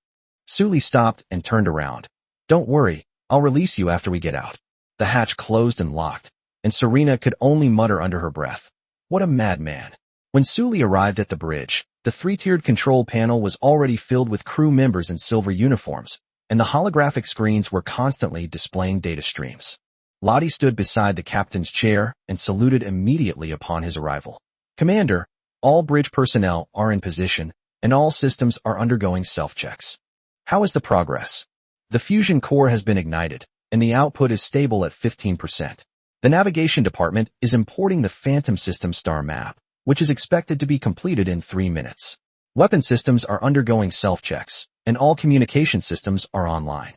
Suli stopped and turned around. Don't worry, I'll release you after we get out. The hatch closed and locked, and Serena could only mutter under her breath, what a madman. When Suli arrived at the bridge, the 3-tiered control panel was already filled with crew members in silver uniforms, and the holographic screens were constantly displaying data streams. Lottie stood beside the captain's chair and saluted immediately upon his arrival. Commander, all bridge personnel are in position, and all systems are undergoing self-checks. How is the progress? The fusion core has been ignited, and the output is stable at 15%. The navigation department is importing the Phantom System star map, which is expected to be completed in 3 minutes. Weapon systems are undergoing self-checks, and all communication systems are online.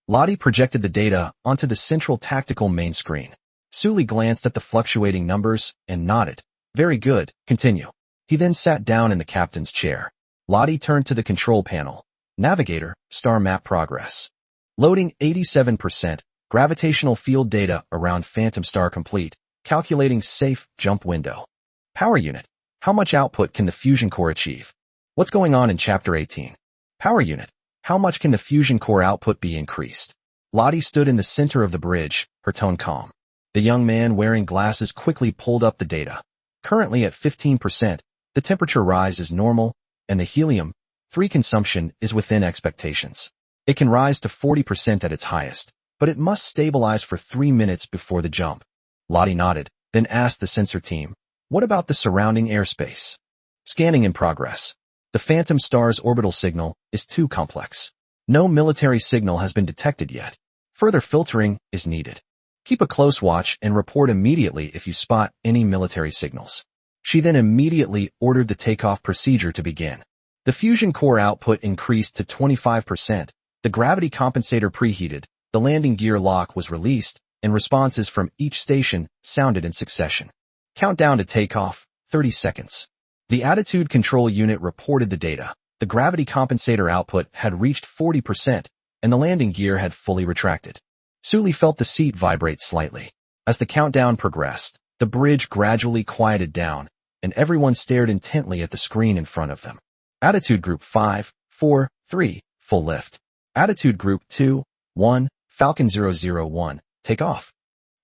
Lottie projected the data onto the central tactical main screen. Suli glanced at the fluctuating numbers and nodded. Very good, continue. He then sat down in the captain's chair. Lottie turned to the control panel. Navigator, star map progress. Loading 87%, gravitational field data around Phantom Star complete, calculating safe jump window. Power unit, how much output can the fusion core achieve? What's going on in Chapter 18? Power unit, how much can the fusion core output be increased? Lottie stood in the center of the bridge, her tone calm. The young man wearing glasses quickly pulled up the data. Currently at 15%, the temperature rise is normal, and the helium-3 consumption is within expectations. It can rise to 40% at its highest, but it must stabilize for 3 minutes before the jump. Lottie nodded, then asked the sensor team, what about the surrounding airspace? Scanning in progress. The Phantom Star's orbital signal is too complex. No military signal has been detected yet. Further filtering is needed. Keep a close watch and report immediately if you spot any military signals. She then immediately ordered the takeoff procedure to begin. The fusion core output increased to 25%, the gravity compensator preheated, the landing gear lock was released, and responses from each station sounded in succession. Countdown to takeoff, 30 seconds. The attitude control unit reported the data. The gravity compensator output had reached 40%, and the landing gear had fully retracted. Suli felt the seat vibrate slightly. As the countdown progressed, the bridge gradually quieted down, and everyone stared intently at the screen in front of them. Attitude Group 5, 4, 3, full lift. Attitude Group 2, 1, Falcon 001, take off.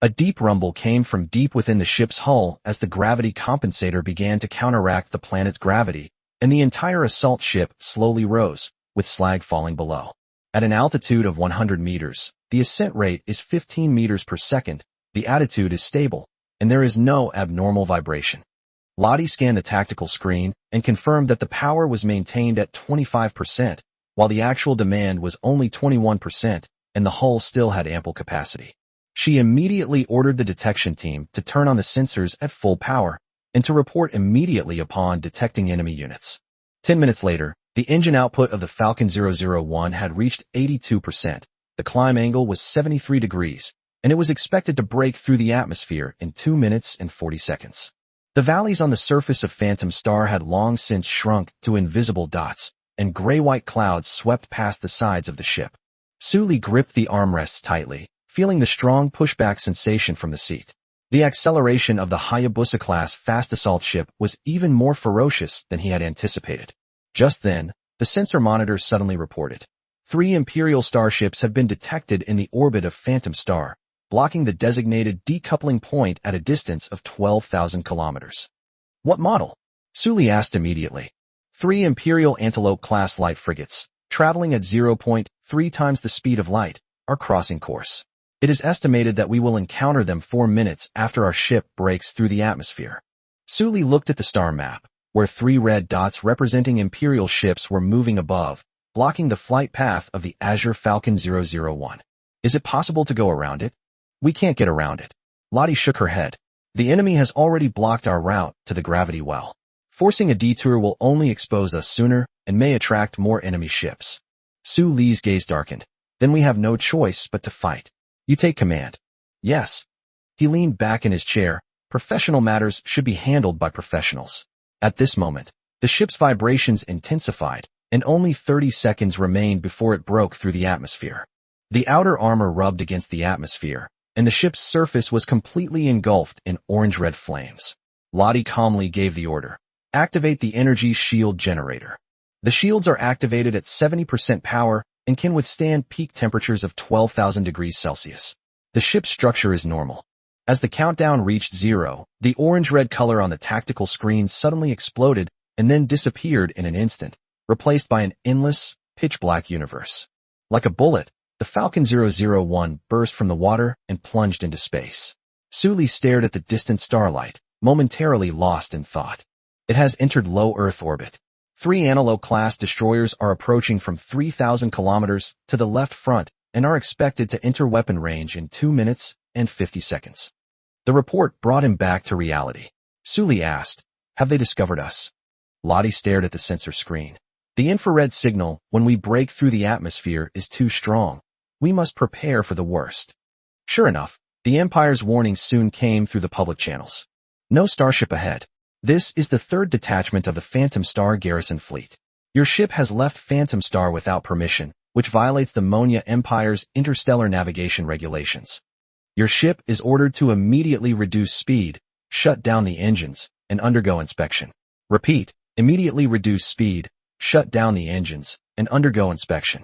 A deep rumble came from deep within the ship's hull as the gravity compensator began to counteract the planet's gravity, and the entire assault ship slowly rose, with slag falling below. At an altitude of 100 meters, the ascent rate is 15 meters per second, the attitude is stable, and there is no abnormal vibration. Lottie scanned the tactical screen and confirmed that the power was maintained at 25%, while the actual demand was only 21%, and the hull still had ample capacity. She immediately ordered the detection team to turn on the sensors at full power and to report immediately upon detecting enemy units. 10 minutes later, the engine output of the Falcon 001 had reached 82%. The climb angle was 73 degrees, and it was expected to break through the atmosphere in 2 minutes and 40 seconds. The valleys on the surface of Phantom Star had long since shrunk to invisible dots, and gray-white clouds swept past the sides of the ship. Suli gripped the armrests tightly, feeling the strong pushback sensation from the seat. The acceleration of the Hayabusa-class fast assault ship was even more ferocious than he had anticipated. Just then, The sensor monitor suddenly reported. 3 Imperial starships have been detected in the orbit of Phantom Star, blocking the designated decoupling point at a distance of 12,000 kilometers. What model? Sully asked immediately. 3 Imperial Antelope-class light frigates, traveling at 0.3 times the speed of light, are crossing course. It is estimated that we will encounter them 4 minutes after our ship breaks through the atmosphere. Sully looked at the star map, where 3 red dots representing Imperial ships were moving above, blocking the flight path of the Azure Falcon 001. Is it possible to go around it? We can't get around it. Lottie shook her head. The enemy has already blocked our route to the gravity well. Forcing a detour will only expose us sooner and may attract more enemy ships. Su Li's gaze darkened. Then we have no choice but to fight. You take command. Yes. He leaned back in his chair. Professional matters should be handled by professionals. At this moment, the ship's vibrations intensified, and only 30 seconds remained before it broke through the atmosphere. The outer armor rubbed against the atmosphere, and the ship's surface was completely engulfed in orange-red flames. Lottie calmly gave the order. Activate the energy shield generator. The shields are activated at 70% power and can withstand peak temperatures of 12,000 degrees Celsius. The ship's structure is normal. As the countdown reached 0, the orange-red color on the tactical screen suddenly exploded and then disappeared in an instant, replaced by an endless, pitch-black universe. Like a bullet, the Falcon 001 burst from the water and plunged into space. Sully stared at the distant starlight, momentarily lost in thought. It has entered low Earth orbit. 3 Antelope-class destroyers are approaching from 3,000 kilometers to the left front and are expected to enter weapon range in 2 minutes and 50 seconds. The report brought him back to reality. Sully asked, have they discovered us? Lottie stared at the sensor screen. The infrared signal when we break through the atmosphere is too strong. We must prepare for the worst. Sure enough, the Empire's warning soon came through the public channels. No starship ahead. This is the 3rd detachment of the Phantom Star garrison fleet. Your ship has left Phantom Star without permission, which violates the Manhwa Empire's interstellar navigation regulations. Your ship is ordered to immediately reduce speed, shut down the engines, and undergo inspection. Repeat, immediately reduce speed, shut down the engines, and undergo inspection.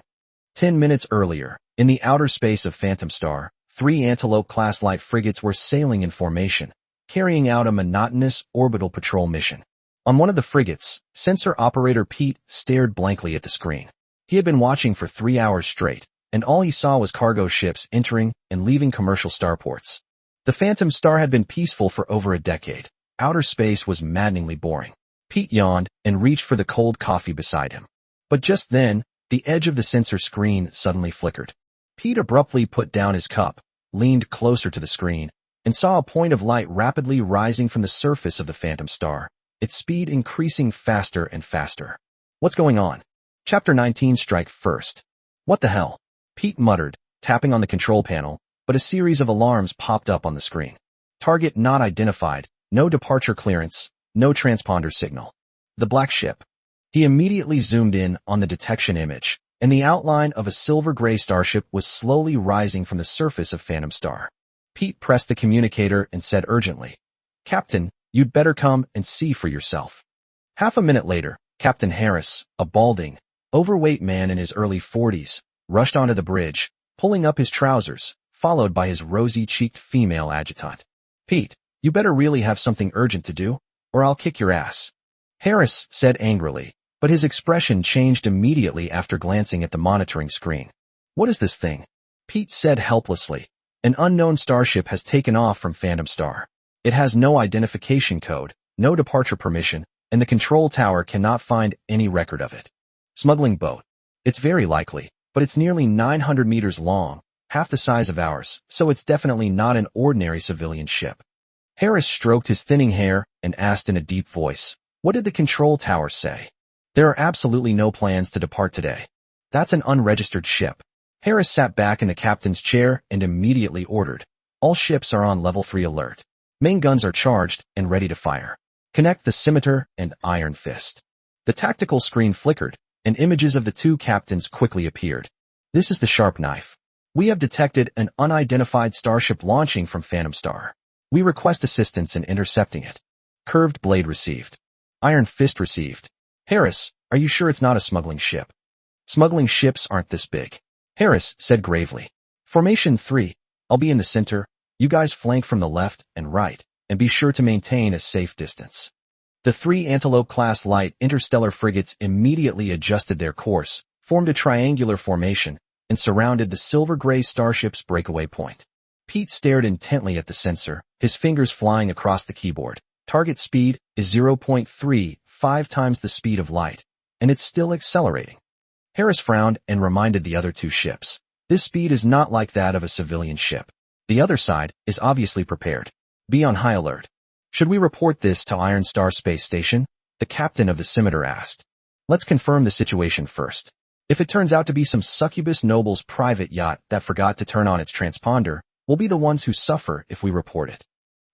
10 minutes earlier, in the outer space of Phantom Star, 3 Antelope-class light frigates were sailing in formation, carrying out a monotonous orbital patrol mission. On one of the frigates, sensor operator Pete stared blankly at the screen. He had been watching for 3 hours straight, and all he saw was cargo ships entering and leaving commercial starports. The Phantom Star had been peaceful for over a decade. Outer space was maddeningly boring. Pete yawned and reached for the cold coffee beside him. But just then, the edge of the sensor screen suddenly flickered. Pete abruptly put down his cup, leaned closer to the screen, and saw a point of light rapidly rising from the surface of the Phantom Star, its speed increasing faster and faster. What's going on? Chapter 19 Strike First. What the hell? Pete muttered, tapping on the control panel, but a series of alarms popped up on the screen. Target not identified, no departure clearance, no transponder signal. The black ship. He immediately zoomed in on the detection image, and the outline of a silver-gray starship was slowly rising from the surface of Phantom Star. Pete pressed the communicator and said urgently, Captain, you'd better come and see for yourself. Half a minute later, Captain Harris, a balding, overweight man in his early 40s, rushed onto the bridge, pulling up his trousers, followed by his rosy-cheeked female adjutant. Pete, you better really have something urgent to do, or I'll kick your ass. Harris said angrily, but his expression changed immediately after glancing at the monitoring screen. What is this thing? Pete said helplessly. An unknown starship has taken off from Phantom Star. It has no identification code, no departure permission, and the control tower cannot find any record of it. Smuggling boat. It's very likely, but it's nearly 900 meters long, half the size of ours, so it's definitely not an ordinary civilian ship. Harris stroked his thinning hair and asked in a deep voice, what did the control tower say? There are absolutely no plans to depart today. That's an unregistered ship. Harris sat back in the captain's chair and immediately ordered, all ships are on level 3 alert. Main guns are charged and ready to fire. Connect the scimitar and iron fist. The tactical screen flickered, and images of the 2 captains quickly appeared. This is the sharp knife. We have detected an unidentified starship launching from Phantom Star. We request assistance in intercepting it. Curved blade received. Iron fist received. Harris, Are you sure it's not a smuggling ship? Smuggling ships aren't this big. Harris said gravely. Formation 3. I'll be in the center. You guys flank from the left and right, and be sure to maintain a safe distance. The 3 Antelope-class light interstellar frigates immediately adjusted their course, formed a triangular formation, and surrounded the silver-gray starship's breakaway point. Pete stared intently at the sensor, his fingers flying across the keyboard. Target speed is 0.35 times the speed of light, and it's still accelerating. Harris frowned and reminded the other 2 ships. This speed is not like that of a civilian ship. The other side is obviously prepared. Be on high alert. Should we report this to Iron Star Space Station? The captain of the Scimitar asked. Let's confirm the situation first. If it turns out to be some succubus noble's private yacht that forgot to turn on its transponder, we'll be the ones who suffer if we report it.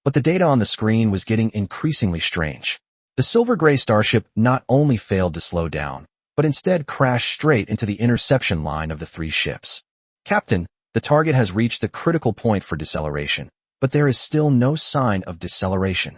But the data on the screen was getting increasingly strange. The silver-gray starship not only failed to slow down, but instead crashed straight into the interception line of the 3 ships. Captain, the target has reached the critical point for deceleration, but there is still no sign of deceleration.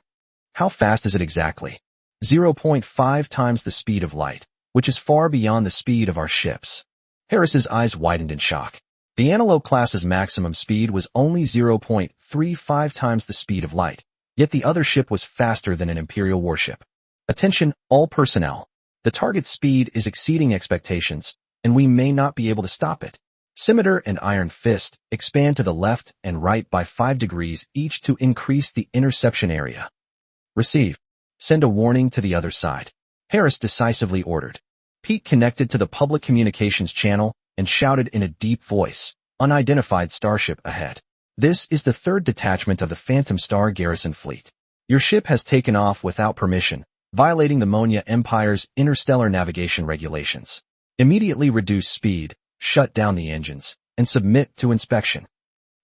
How fast is it exactly? 0.5 times the speed of light, which is far beyond the speed of our ships. Harris's eyes widened in shock. The Antelope class's maximum speed was only 0.35 times the speed of light, yet the other ship was faster than an Imperial warship. Attention, all personnel. The target's speed is exceeding expectations, and we may not be able to stop it. Scimitar and Iron Fist expand to the left and right by 5 degrees each to increase the interception area. Receive. Send a warning to the other side. Harris decisively ordered. Pete connected to the public communications channel and shouted in a deep voice, unidentified starship ahead. This is the 3rd detachment of the Phantom Star Garrison Fleet. Your ship has taken off without permission, violating the Monya Empire's interstellar navigation regulations. Immediately reduce speed, shut down the engines, and submit to inspection.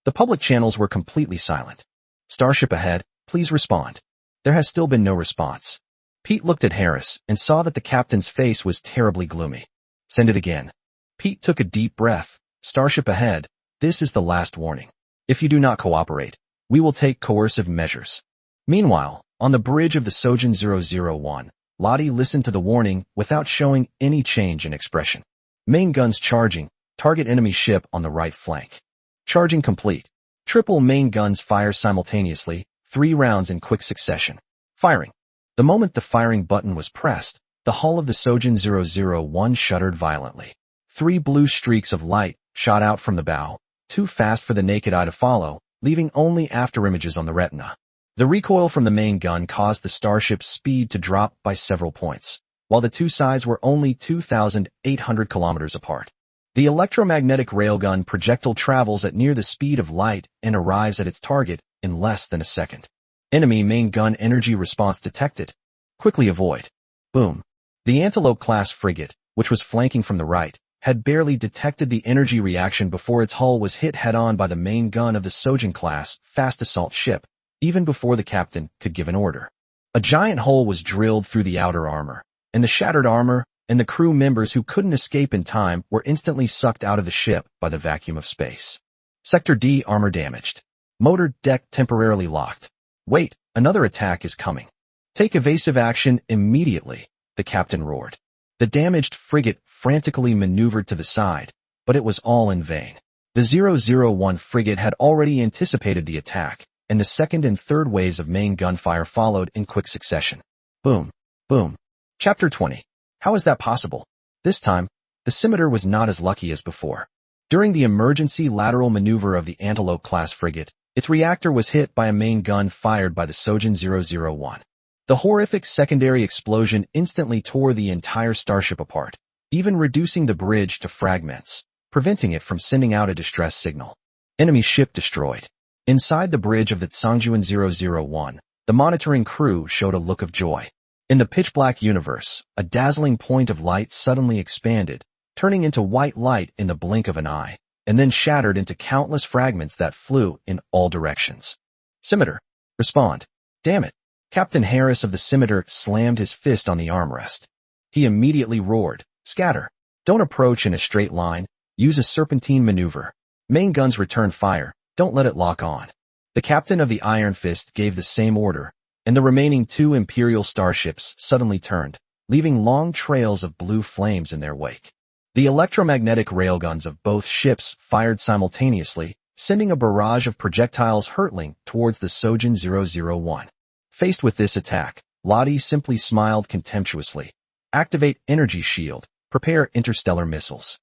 The public channels were completely silent. Starship ahead, please respond. There has still been no response. Pete looked at Harris and saw that the captain's face was terribly gloomy. Send it again. Pete took a deep breath. Starship ahead, this is the last warning. If you do not cooperate, we will take coercive measures. Meanwhile, on the bridge of the Sojin 001, Lottie listened to the warning without showing any change in expression. Main guns charging, target enemy ship on the right flank. Charging complete. Triple main guns fire simultaneously, 3 rounds in quick succession. Firing. The moment the firing button was pressed, the hull of the Sojin 001 shuddered violently. 3 blue streaks of light shot out from the bow, too fast for the naked eye to follow, leaving only afterimages on the retina. The recoil from the main gun caused the starship's speed to drop by several points, while the 2 sides were only 2,800 kilometers apart. The electromagnetic railgun projectile travels at near the speed of light and arrives at its target in less than a second. Enemy main gun energy response detected. Quickly avoid. Boom. The Antelope-class frigate, which was flanking from the right, had barely detected the energy reaction before its hull was hit head-on by the main gun of the Sojin-class fast assault ship, even before the captain could give an order. A giant hole was drilled through the outer armor, and the shattered armor and the crew members who couldn't escape in time were instantly sucked out of the ship by the vacuum of space. Sector D armor damaged. Motor deck temporarily locked. Wait, another attack is coming. Take evasive action immediately, the captain roared. The damaged frigate frantically maneuvered to the side, but it was all in vain. The 001 frigate had already anticipated the attack, and the 2nd and 3rd waves of main gunfire followed in quick succession. Boom, boom. Chapter 20. How is that possible? This time, the Scimitar was not as lucky as before. During the emergency lateral maneuver of the Antelope-class frigate, its reactor was hit by a main gun fired by the Sojin 001. The horrific secondary explosion instantly tore the entire starship apart, even reducing the bridge to fragments, preventing it from sending out a distress signal. Enemy ship destroyed. Inside the bridge of the Tsangjuan 001, the monitoring crew showed a look of joy. In the pitch-black universe, a dazzling point of light suddenly expanded, turning into white light in the blink of an eye, and then shattered into countless fragments that flew in all directions. Scimitar, respond. Damn it. Captain Harris of the Scimitar slammed his fist on the armrest. He immediately roared, scatter. Don't approach in a straight line, use a serpentine maneuver. Main guns return fire, don't let it lock on. The captain of the Iron Fist gave the same order, and the remaining 2 Imperial starships suddenly turned, leaving long trails of blue flames in their wake. The electromagnetic railguns of both ships fired simultaneously, sending a barrage of projectiles hurtling towards the Sojin 001. Faced with this attack, Lottie simply smiled contemptuously. Activate energy shield. Prepare interstellar missiles.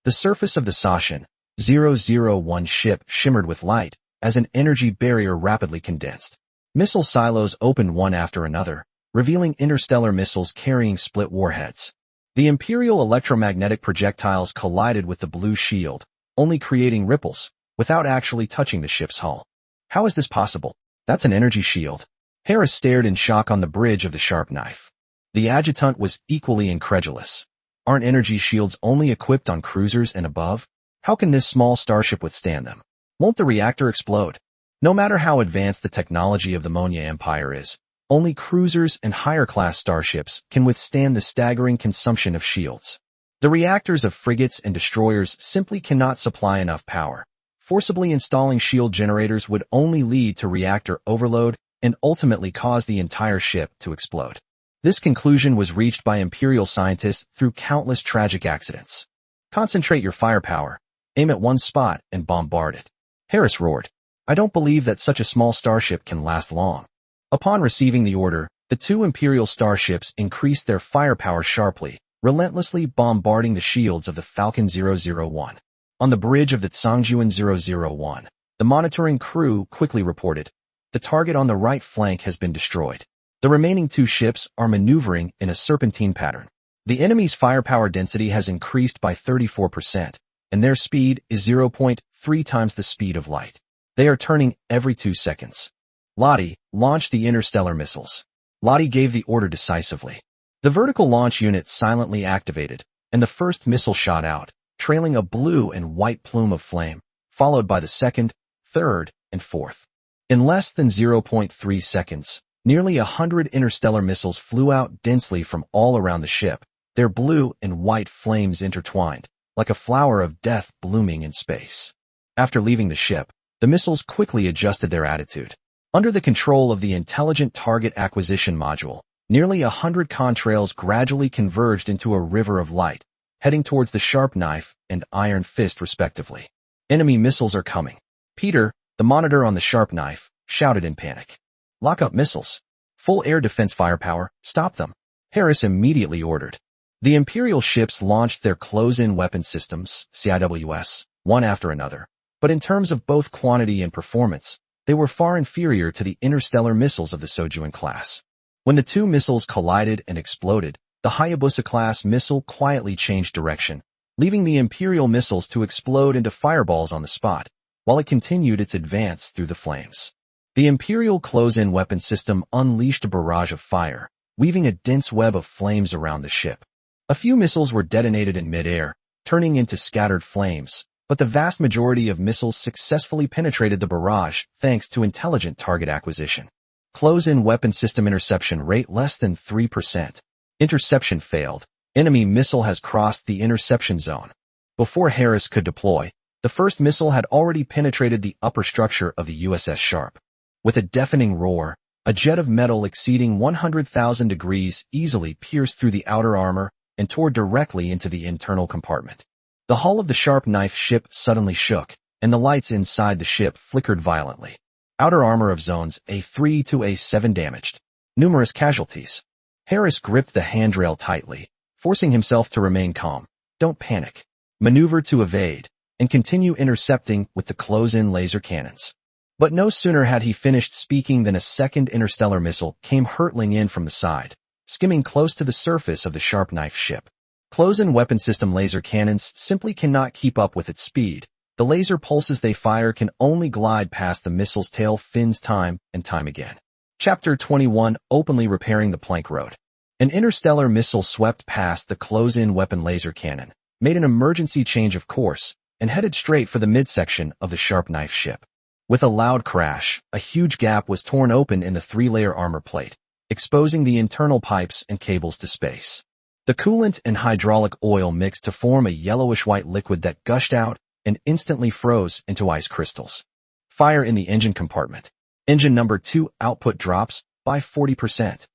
The surface of the Sojin 001 ship shimmered with light as an energy barrier rapidly condensed. Missile silos opened one after another, revealing interstellar missiles carrying split warheads. The Imperial electromagnetic projectiles collided with the blue shield, only creating ripples, without actually touching the ship's hull. How is this possible? That's an energy shield. Harris stared in shock on the bridge of the sharp knife. The adjutant was equally incredulous. Aren't energy shields only equipped on cruisers and above? How can this small starship withstand them? Won't the reactor explode? No matter how advanced the technology of the Monya Empire is, only cruisers and higher-class starships can withstand the staggering consumption of shields. The reactors of frigates and destroyers simply cannot supply enough power. Forcibly installing shield generators would only lead to reactor overload and ultimately cause the entire ship to explode. This conclusion was reached by Imperial scientists through countless tragic accidents. Concentrate your firepower, aim at one spot, and bombard it. Harris roared. I don't believe that such a small starship can last long. Upon receiving the order, the two Imperial starships increased their firepower sharply, relentlessly bombarding the shields of the Falcon 001. On the bridge of the Tsangjuan 001, the monitoring crew quickly reported, the target on the right flank has been destroyed. The remaining two ships are maneuvering in a serpentine pattern. The enemy's firepower density has increased by 34%, and their speed is 0.3 times the speed of light. They are turning every 2 seconds. Lottie, launch the interstellar missiles. Lottie gave the order decisively. The vertical launch unit silently activated, and the first missile shot out, trailing a blue and white plume of flame, followed by the second, third, and fourth. In less than 0.3 seconds, nearly 100 interstellar missiles flew out densely from all around the ship, their blue and white flames intertwined, like a flower of death blooming in space. After leaving the ship, the missiles quickly adjusted their attitude. Under the control of the Intelligent Target Acquisition Module, nearly 100 contrails gradually converged into a river of light, heading towards the Sharp Knife and Iron Fist respectively. Enemy missiles are coming. Peter, the monitor on the Sharp Knife, shouted in panic. Lock up missiles. Full air defense firepower, stop them. Harris immediately ordered. The Imperial ships launched their close-in weapon systems, CIWS, one after another, but in terms of both quantity and performance, they were far inferior to the interstellar missiles of the Sojuan class. When the two missiles collided and exploded, the Hayabusa-class missile quietly changed direction, leaving the Imperial missiles to explode into fireballs on the spot, while it continued its advance through the flames. The Imperial close-in weapon system unleashed a barrage of fire, weaving a dense web of flames around the ship. A few missiles were detonated in midair, turning into scattered flames, but the vast majority of missiles successfully penetrated the barrage thanks to intelligent target acquisition. Close-in weapon system interception rate less than 3%. Interception failed. Enemy missile has crossed the interception zone. Before Harris could deploy, the first missile had already penetrated the upper structure of the USS Sharp. With a deafening roar, a jet of metal exceeding 100,000 degrees easily pierced through the outer armor and tore directly into the internal compartment. The hull of the Sharp Knife ship suddenly shook, and the lights inside the ship flickered violently. Outer armor of zones A3 to A7 damaged. Numerous casualties. Harris gripped the handrail tightly, forcing himself to remain calm. Don't panic. Maneuver to evade, and continue intercepting with the close-in laser cannons. But no sooner had he finished speaking than a second interstellar missile came hurtling in from the side, skimming close to the surface of the Sharp Knife ship. Close-in weapon system laser cannons simply cannot keep up with its speed. The laser pulses they fire can only glide past the missile's tail fins time and time again. Chapter 21, Openly Repairing the Plank Road. An interstellar missile swept past the close-in weapon laser cannon, made an emergency change of course, and headed straight for the midsection of the Sharp Knife ship. With a loud crash, a huge gap was torn open in the 3-layer armor plate, exposing the internal pipes and cables to space. The coolant and hydraulic oil mixed to form a yellowish-white liquid that gushed out and instantly froze into ice crystals. Fire in the engine compartment. Engine number 2 output drops by 40%.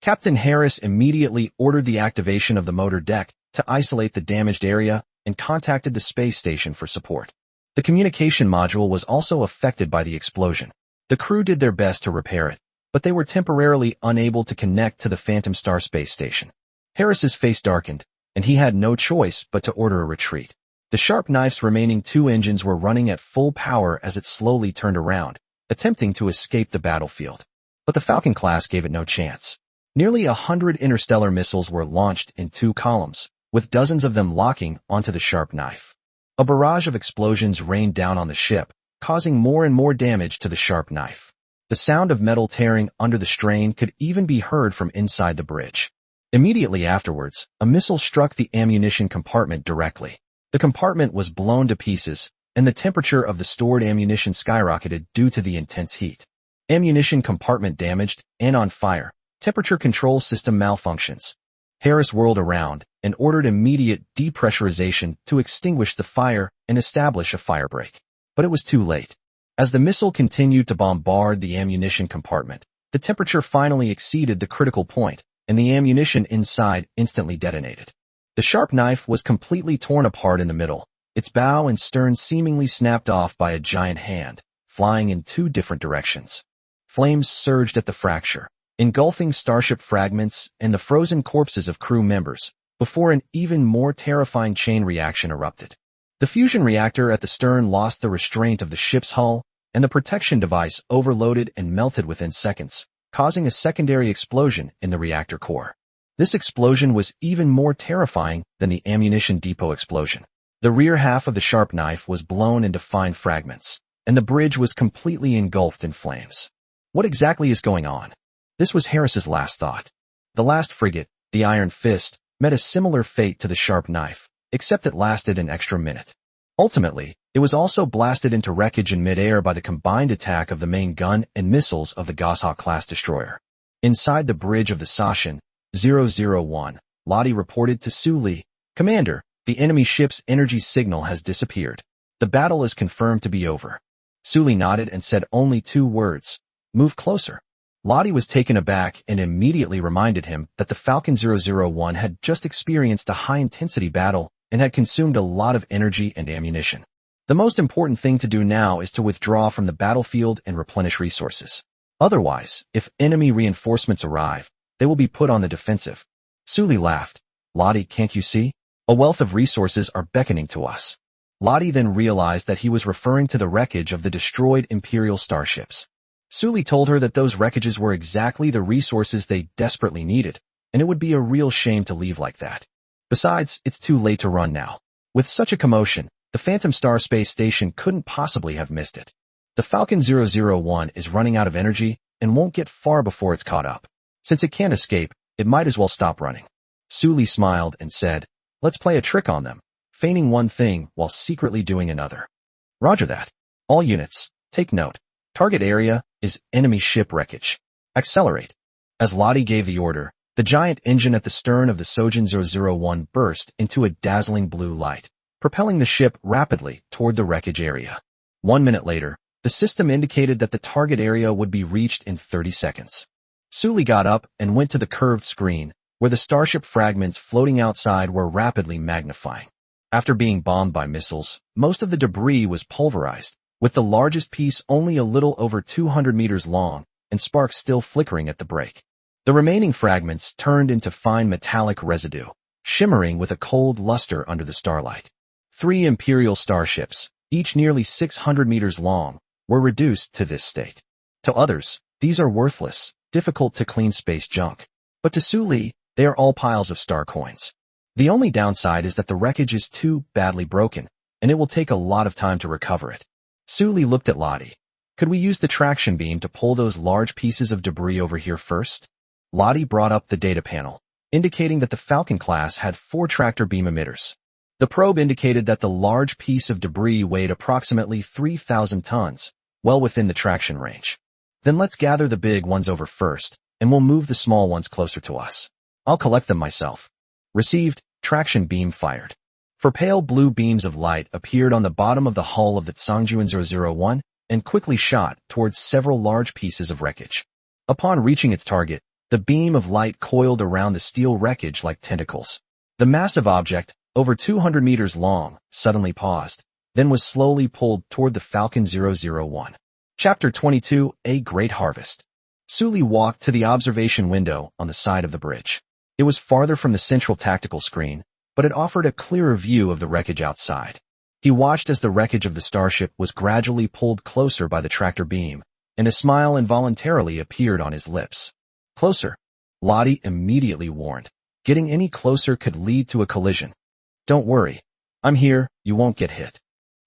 Captain Harris immediately ordered the activation of the motor deck to isolate the damaged area and contacted the space station for support. The communication module was also affected by the explosion. The crew did their best to repair it, but they were temporarily unable to connect to the Phantom Star space station. Harris's face darkened, and he had no choice but to order a retreat. The Sharp Knife's remaining 2 engines were running at full power as it slowly turned around, attempting to escape the battlefield. But the Falcon class gave it no chance. Nearly 100 interstellar missiles were launched in 2 columns, with dozens of them locking onto the Sharp Knife. A barrage of explosions rained down on the ship, causing more and more damage to the Sharp Knife. The sound of metal tearing under the strain could even be heard from inside the bridge. Immediately afterwards, a missile struck the ammunition compartment directly. The compartment was blown to pieces, and the temperature of the stored ammunition skyrocketed due to the intense heat. Ammunition compartment damaged and on fire. Temperature control system malfunctions. Harris whirled around and ordered immediate depressurization to extinguish the fire and establish a firebreak. But it was too late. As the missile continued to bombard the ammunition compartment, the temperature finally exceeded the critical point, and the ammunition inside instantly detonated. The Sharp Knife was completely torn apart in the middle, its bow and stern seemingly snapped off by a giant hand, flying in 2 different directions. Flames surged at the fracture, engulfing starship fragments and the frozen corpses of crew members, before an even more terrifying chain reaction erupted. The fusion reactor at the stern lost the restraint of the ship's hull, and the protection device overloaded and melted within seconds, causing a secondary explosion in the reactor core. This explosion was even more terrifying than the ammunition depot explosion. The rear half of the Sharp Knife was blown into fine fragments, and the bridge was completely engulfed in flames. What exactly is going on? This was Harris's last thought. The last frigate, the Iron Fist, met a similar fate to the Sharp Knife, except it lasted an extra minute. Ultimately, it was also blasted into wreckage in midair by the combined attack of the main gun and missiles of the Goshawk-class destroyer. Inside the bridge of the Sashin, 001, Lottie reported to Su Li, "Commander, the enemy ship's energy signal has disappeared. The battle is confirmed to be over." Su Li nodded and said only 2 words, "Move closer." Lottie was taken aback and immediately reminded him that the Falcon 001 had just experienced a high-intensity battle and had consumed a lot of energy and ammunition. The most important thing to do now is to withdraw from the battlefield and replenish resources. Otherwise, if enemy reinforcements arrive, they will be put on the defensive. Su Li laughed. "Lottie, can't you see? A wealth of resources are beckoning to us." Lottie then realized that he was referring to the wreckage of the destroyed Imperial starships. Su Li told her that those wreckages were exactly the resources they desperately needed, and it would be a real shame to leave like that. Besides, it's too late to run now. With such a commotion, the Phantom Star space station couldn't possibly have missed it. The Falcon 001 is running out of energy and won't get far before it's caught up. Since it can't escape, it might as well stop running. Su Li smiled and said, "Let's play a trick on them, feigning one thing while secretly doing another." "Roger that. All units, take note. Target area is enemy ship wreckage. Accelerate." As Lottie gave the order, the giant engine at the stern of the Sojin 001 burst into a dazzling blue light, propelling the ship rapidly toward the wreckage area. 1 minute later, the system indicated that the target area would be reached in 30 seconds. Su Li got up and went to the curved screen, where the starship fragments floating outside were rapidly magnifying. After being bombed by missiles, most of the debris was pulverized, with the largest piece only a little over 200 meters long and sparks still flickering at the break. The remaining fragments turned into fine metallic residue, shimmering with a cold luster under the starlight. 3 Imperial starships, each nearly 600 meters long, were reduced to this state. To others, these are worthless, difficult to clean space junk. But to Su Li, they are all piles of star coins. The only downside is that the wreckage is too badly broken, and it will take a lot of time to recover it. Su Li looked at Lottie. "Could we use the traction beam to pull those large pieces of debris over here first?" Lottie brought up the data panel, indicating that the Falcon class had 4 tractor beam emitters. The probe indicated that the large piece of debris weighed approximately 3,000 tons, well within the traction range. "Then let's gather the big ones over first, and we'll move the small ones closer to us. I'll collect them myself." Received, traction beam fired. For pale blue beams of light appeared on the bottom of the hull of the Tsangjuan 001 and quickly shot towards several large pieces of wreckage. Upon reaching its target, The beam of light coiled around the steel wreckage like tentacles. The massive object, over 200 meters long, suddenly paused, then was slowly pulled toward the Falcon 001. Chapter 22, A Great Harvest. Sully walked to the observation window on the side of the bridge. It was farther from the central tactical screen, but it offered a clearer view of the wreckage outside. He watched as the wreckage of the starship was gradually pulled closer by the tractor beam, and a smile involuntarily appeared on his lips. Closer. Lottie immediately warned. Getting any closer could lead to a collision. Don't worry. I'm here, you won't get hit.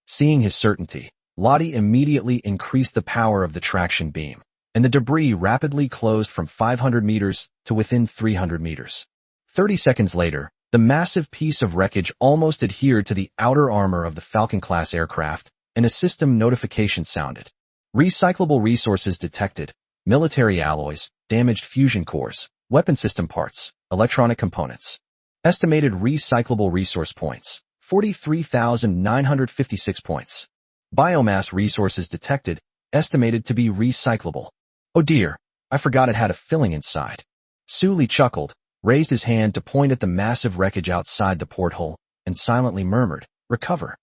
Seeing his certainty, Lottie immediately increased the power of the traction beam, and the debris rapidly closed from 500 meters to within 300 meters. 30 seconds later, the massive piece of wreckage almost adhered to the outer armor of the Falcon-class aircraft, and a system notification sounded. Recyclable resources detected: military alloys, damaged fusion cores, weapon system parts, electronic components. Estimated recyclable resource points: 43,956 points. Biomass resources detected, estimated to be recyclable. Oh dear, I forgot it had a filling inside. Sully chuckled, raised his hand to point at the massive wreckage outside the porthole, and silently murmured, "Recover."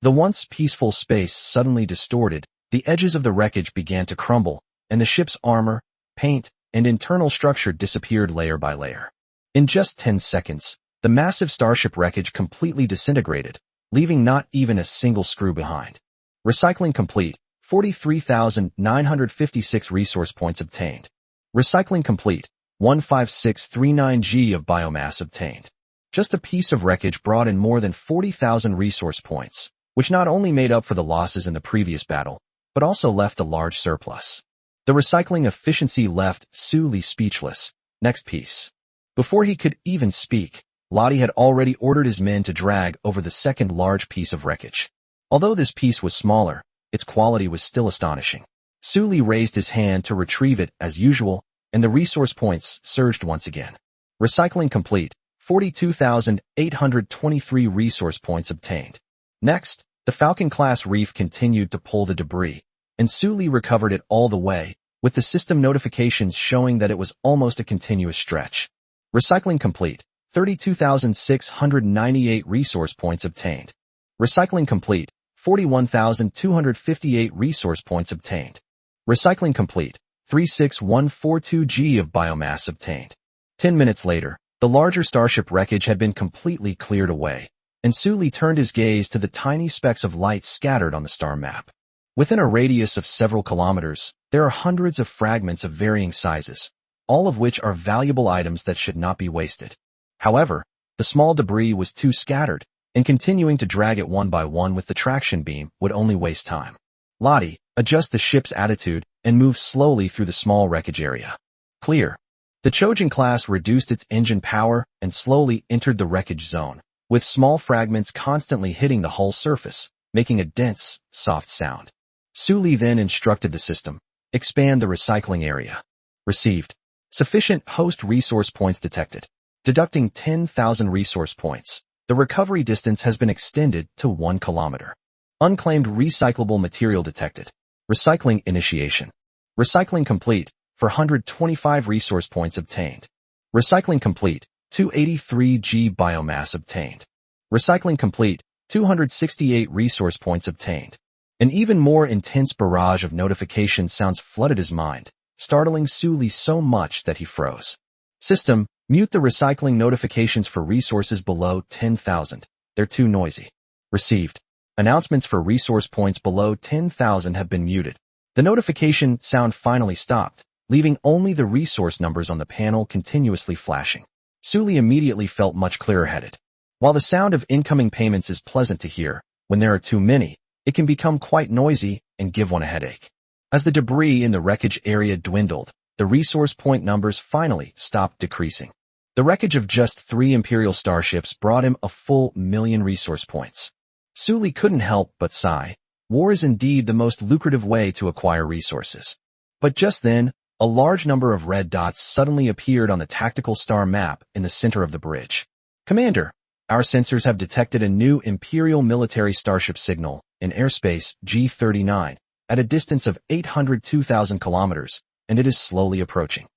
The once peaceful space suddenly distorted, the edges of the wreckage began to crumble, and the ship's armor, paint, and internal structure disappeared layer by layer. In just 10 seconds, the massive starship wreckage completely disintegrated, leaving not even a single screw behind. Recycling complete, 43,956 resource points obtained. Recycling complete, 15639G of biomass obtained. Just a piece of wreckage brought in more than 40,000 resource points, which not only made up for the losses in the previous battle, but also left a large surplus. The recycling efficiency left Sully speechless. Next piece. Before he could even speak, Lottie had already ordered his men to drag over the second large piece of wreckage. Although this piece was smaller, its quality was still astonishing. Sully raised his hand to retrieve it as usual, and the resource points surged once again. Recycling complete, 42,823 resource points obtained. Next, the Falcon-class reef continued to pull the debris, and Sully recovered it all the way, with the system notifications showing that it was almost a continuous stretch. Recycling complete, 32,698 resource points obtained. Recycling complete, 41,258 resource points obtained. Recycling complete, 36142G of biomass obtained. 10 minutes later, the larger starship wreckage had been completely cleared away, and Sully turned his gaze to the tiny specks of light scattered on the star map. Within a radius of several kilometers, there are hundreds of fragments of varying sizes, all of which are valuable items that should not be wasted. However, the small debris was too scattered, and continuing to drag it one by one with the traction beam would only waste time. Lottie, adjust the ship's attitude and move slowly through the small wreckage area. Clear. The Trojan class reduced its engine power and slowly entered the wreckage zone, with small fragments constantly hitting the hull surface, making a dense, soft sound. Sully then instructed the system, expand the recycling area. Received. Sufficient host resource points detected. Deducting 10,000 resource points, the recovery distance has been extended to 1 kilometer. Unclaimed recyclable material detected. Recycling initiation. Recycling complete, 425 resource points obtained. Recycling complete, 283G biomass obtained. Recycling complete, 268 resource points obtained. An even more intense barrage of notification sounds flooded his mind, startling Sully so much that he froze. System, mute the recycling notifications for resources below 10,000. They're too noisy. Received. Announcements for resource points below 10,000 have been muted. The notification sound finally stopped, leaving only the resource numbers on the panel continuously flashing. Sully immediately felt much clearer-headed. While the sound of incoming payments is pleasant to hear, when there are too many, it can become quite noisy and give one a headache. As the debris in the wreckage area dwindled, the resource point numbers finally stopped decreasing. The wreckage of just 3 Imperial starships brought him a full 1,000,000 resource points. Sully couldn't help but sigh. War is indeed the most lucrative way to acquire resources. But just then, a large number of red dots suddenly appeared on the tactical star map in the center of the bridge. Commander, our sensors have detected a new Imperial military starship signal in airspace G39 at a distance of 802,000 kilometers, and it is slowly approaching.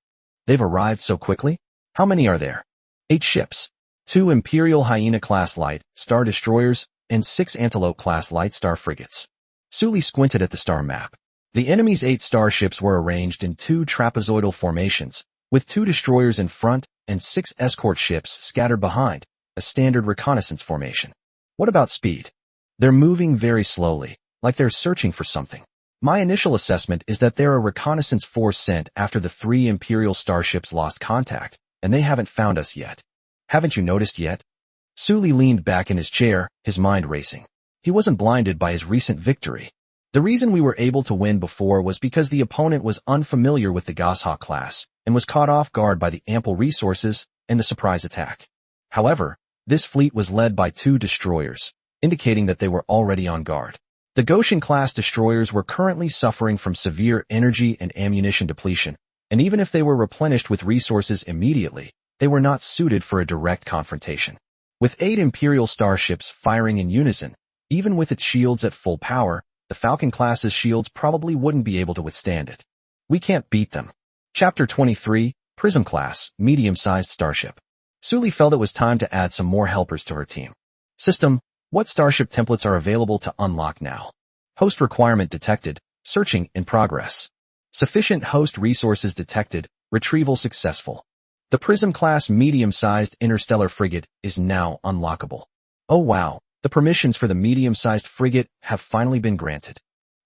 They've arrived so quickly? How many are there? 8 ships. 2 Imperial Hyena-class light star destroyers and 6 Antelope-class light star frigates. Sully squinted at the star map. The enemy's 8 starships were arranged in 2 trapezoidal formations, with 2 destroyers in front and 6 escort ships scattered behind, a standard reconnaissance formation. What about speed? They're moving very slowly, like they're searching for something. My initial assessment is that they're a reconnaissance force sent after the 3 Imperial starships lost contact, and they haven't found us yet. Haven't you noticed yet? Sully leaned back in his chair, his mind racing. He wasn't blinded by his recent victory. The reason we were able to win before was because the opponent was unfamiliar with the Goshawk class and was caught off guard by the ample resources and the surprise attack. However, this fleet was led by 2 destroyers, indicating that they were already on guard. The Goshen-class destroyers were currently suffering from severe energy and ammunition depletion, and even if they were replenished with resources immediately, they were not suited for a direct confrontation. With 8 Imperial starships firing in unison, even with its shields at full power, the Falcon-class's shields probably wouldn't be able to withstand it. We can't beat them. Chapter 23, Prism-class, medium-sized starship. Sully felt it was time to add some more helpers to her team. System, what starship templates are available to unlock now? Host requirement detected, searching in progress. Sufficient host resources detected, retrieval successful. The Prism-class medium-sized interstellar frigate is now unlockable. Oh wow, the permissions for the medium-sized frigate have finally been granted.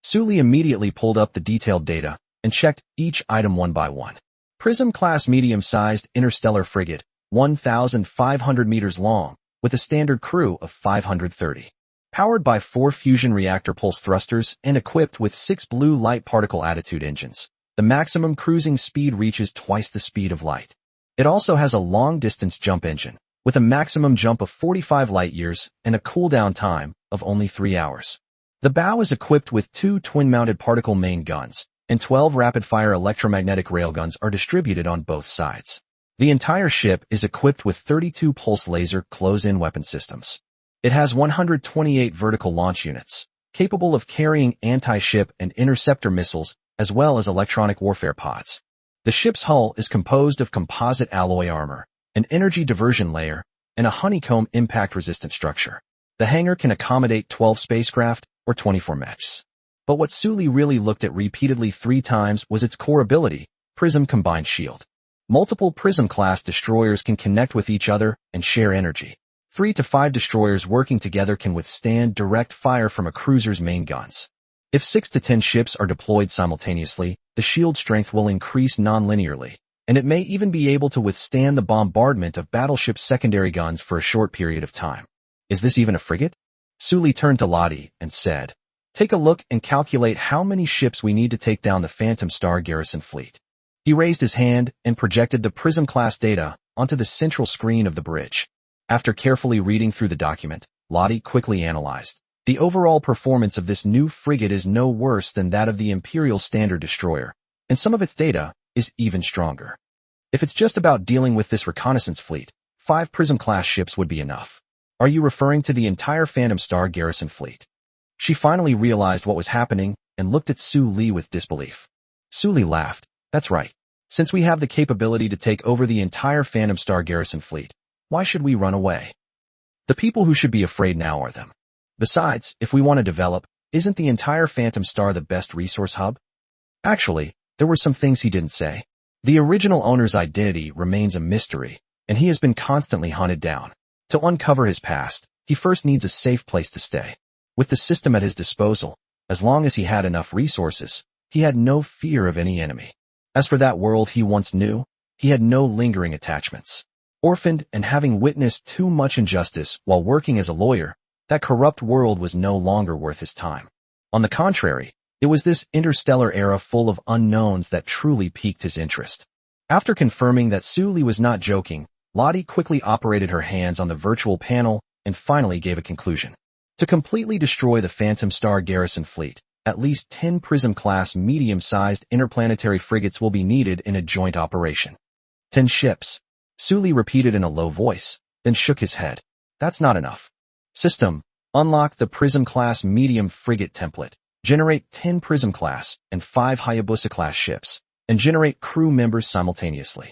Sully immediately pulled up the detailed data and checked each item one by one. Prism-class medium-sized interstellar frigate, 1,500 meters long, with a standard crew of 530. Powered by 4 fusion reactor pulse thrusters and equipped with 6 blue light particle attitude engines, the maximum cruising speed reaches twice the speed of light. It also has a long-distance jump engine, with a maximum jump of 45 light-years and a cooldown time of only 3 hours. The bow is equipped with 2 twin-mounted particle main guns, and 12 rapid-fire electromagnetic railguns are distributed on both sides. The entire ship is equipped with 32 pulse laser close-in weapon systems. It has 128 vertical launch units, capable of carrying anti-ship and interceptor missiles, as well as electronic warfare pods. The ship's hull is composed of composite alloy armor, an energy diversion layer, and a honeycomb impact-resistant structure. The hangar can accommodate 12 spacecraft or 24 Mechs. But what Sully really looked at repeatedly 3 times was its core ability, Prism Combined Shield. Multiple Prism-class destroyers can connect with each other and share energy. 3 to 5 destroyers working together can withstand direct fire from a cruiser's main guns. If 6 to 10 ships are deployed simultaneously, the shield strength will increase non-linearly, and it may even be able to withstand the bombardment of battleship's secondary guns for a short period of time. Is this even a frigate? Sully turned to Lottie and said, "Take a look and calculate how many ships we need to take down the Phantom Star garrison fleet." He raised his hand and projected the Prism-class data onto the central screen of the bridge. After carefully reading through the document, Lottie quickly analyzed. The overall performance of this new frigate is no worse than that of the Imperial Standard Destroyer, and some of its data is even stronger. If it's just about dealing with this reconnaissance fleet, 5 Prism-class ships would be enough. Are you referring to the entire Phantom Star garrison fleet? She finally realized what was happening and looked at Sully with disbelief. Sully laughed. That's right. Since we have the capability to take over the entire Phantom Star garrison fleet, why should we run away? The people who should be afraid now are them. Besides, if we want to develop, isn't the entire Phantom Star the best resource hub? Actually, there were some things he didn't say. The original owner's identity remains a mystery, and he has been constantly hunted down. To uncover his past, he first needs a safe place to stay. With the system at his disposal, as long as he had enough resources, he had no fear of any enemy. As for that world he once knew, he had no lingering attachments. Orphaned and having witnessed too much injustice while working as a lawyer, that corrupt world was no longer worth his time. On the contrary, it was this interstellar era full of unknowns that truly piqued his interest. After confirming that Sully was not joking, Lottie quickly operated her hands on the virtual panel and finally gave a conclusion. To completely destroy the Phantom Star garrison fleet, at least 10 Prism-class medium-sized interplanetary frigates will be needed in a joint operation. 10 ships. Sully repeated in a low voice, then shook his head. That's not enough. System, unlock the Prism-class medium frigate template. Generate 10 Prism-class and 5 Hayabusa-class ships. and generate crew members simultaneously.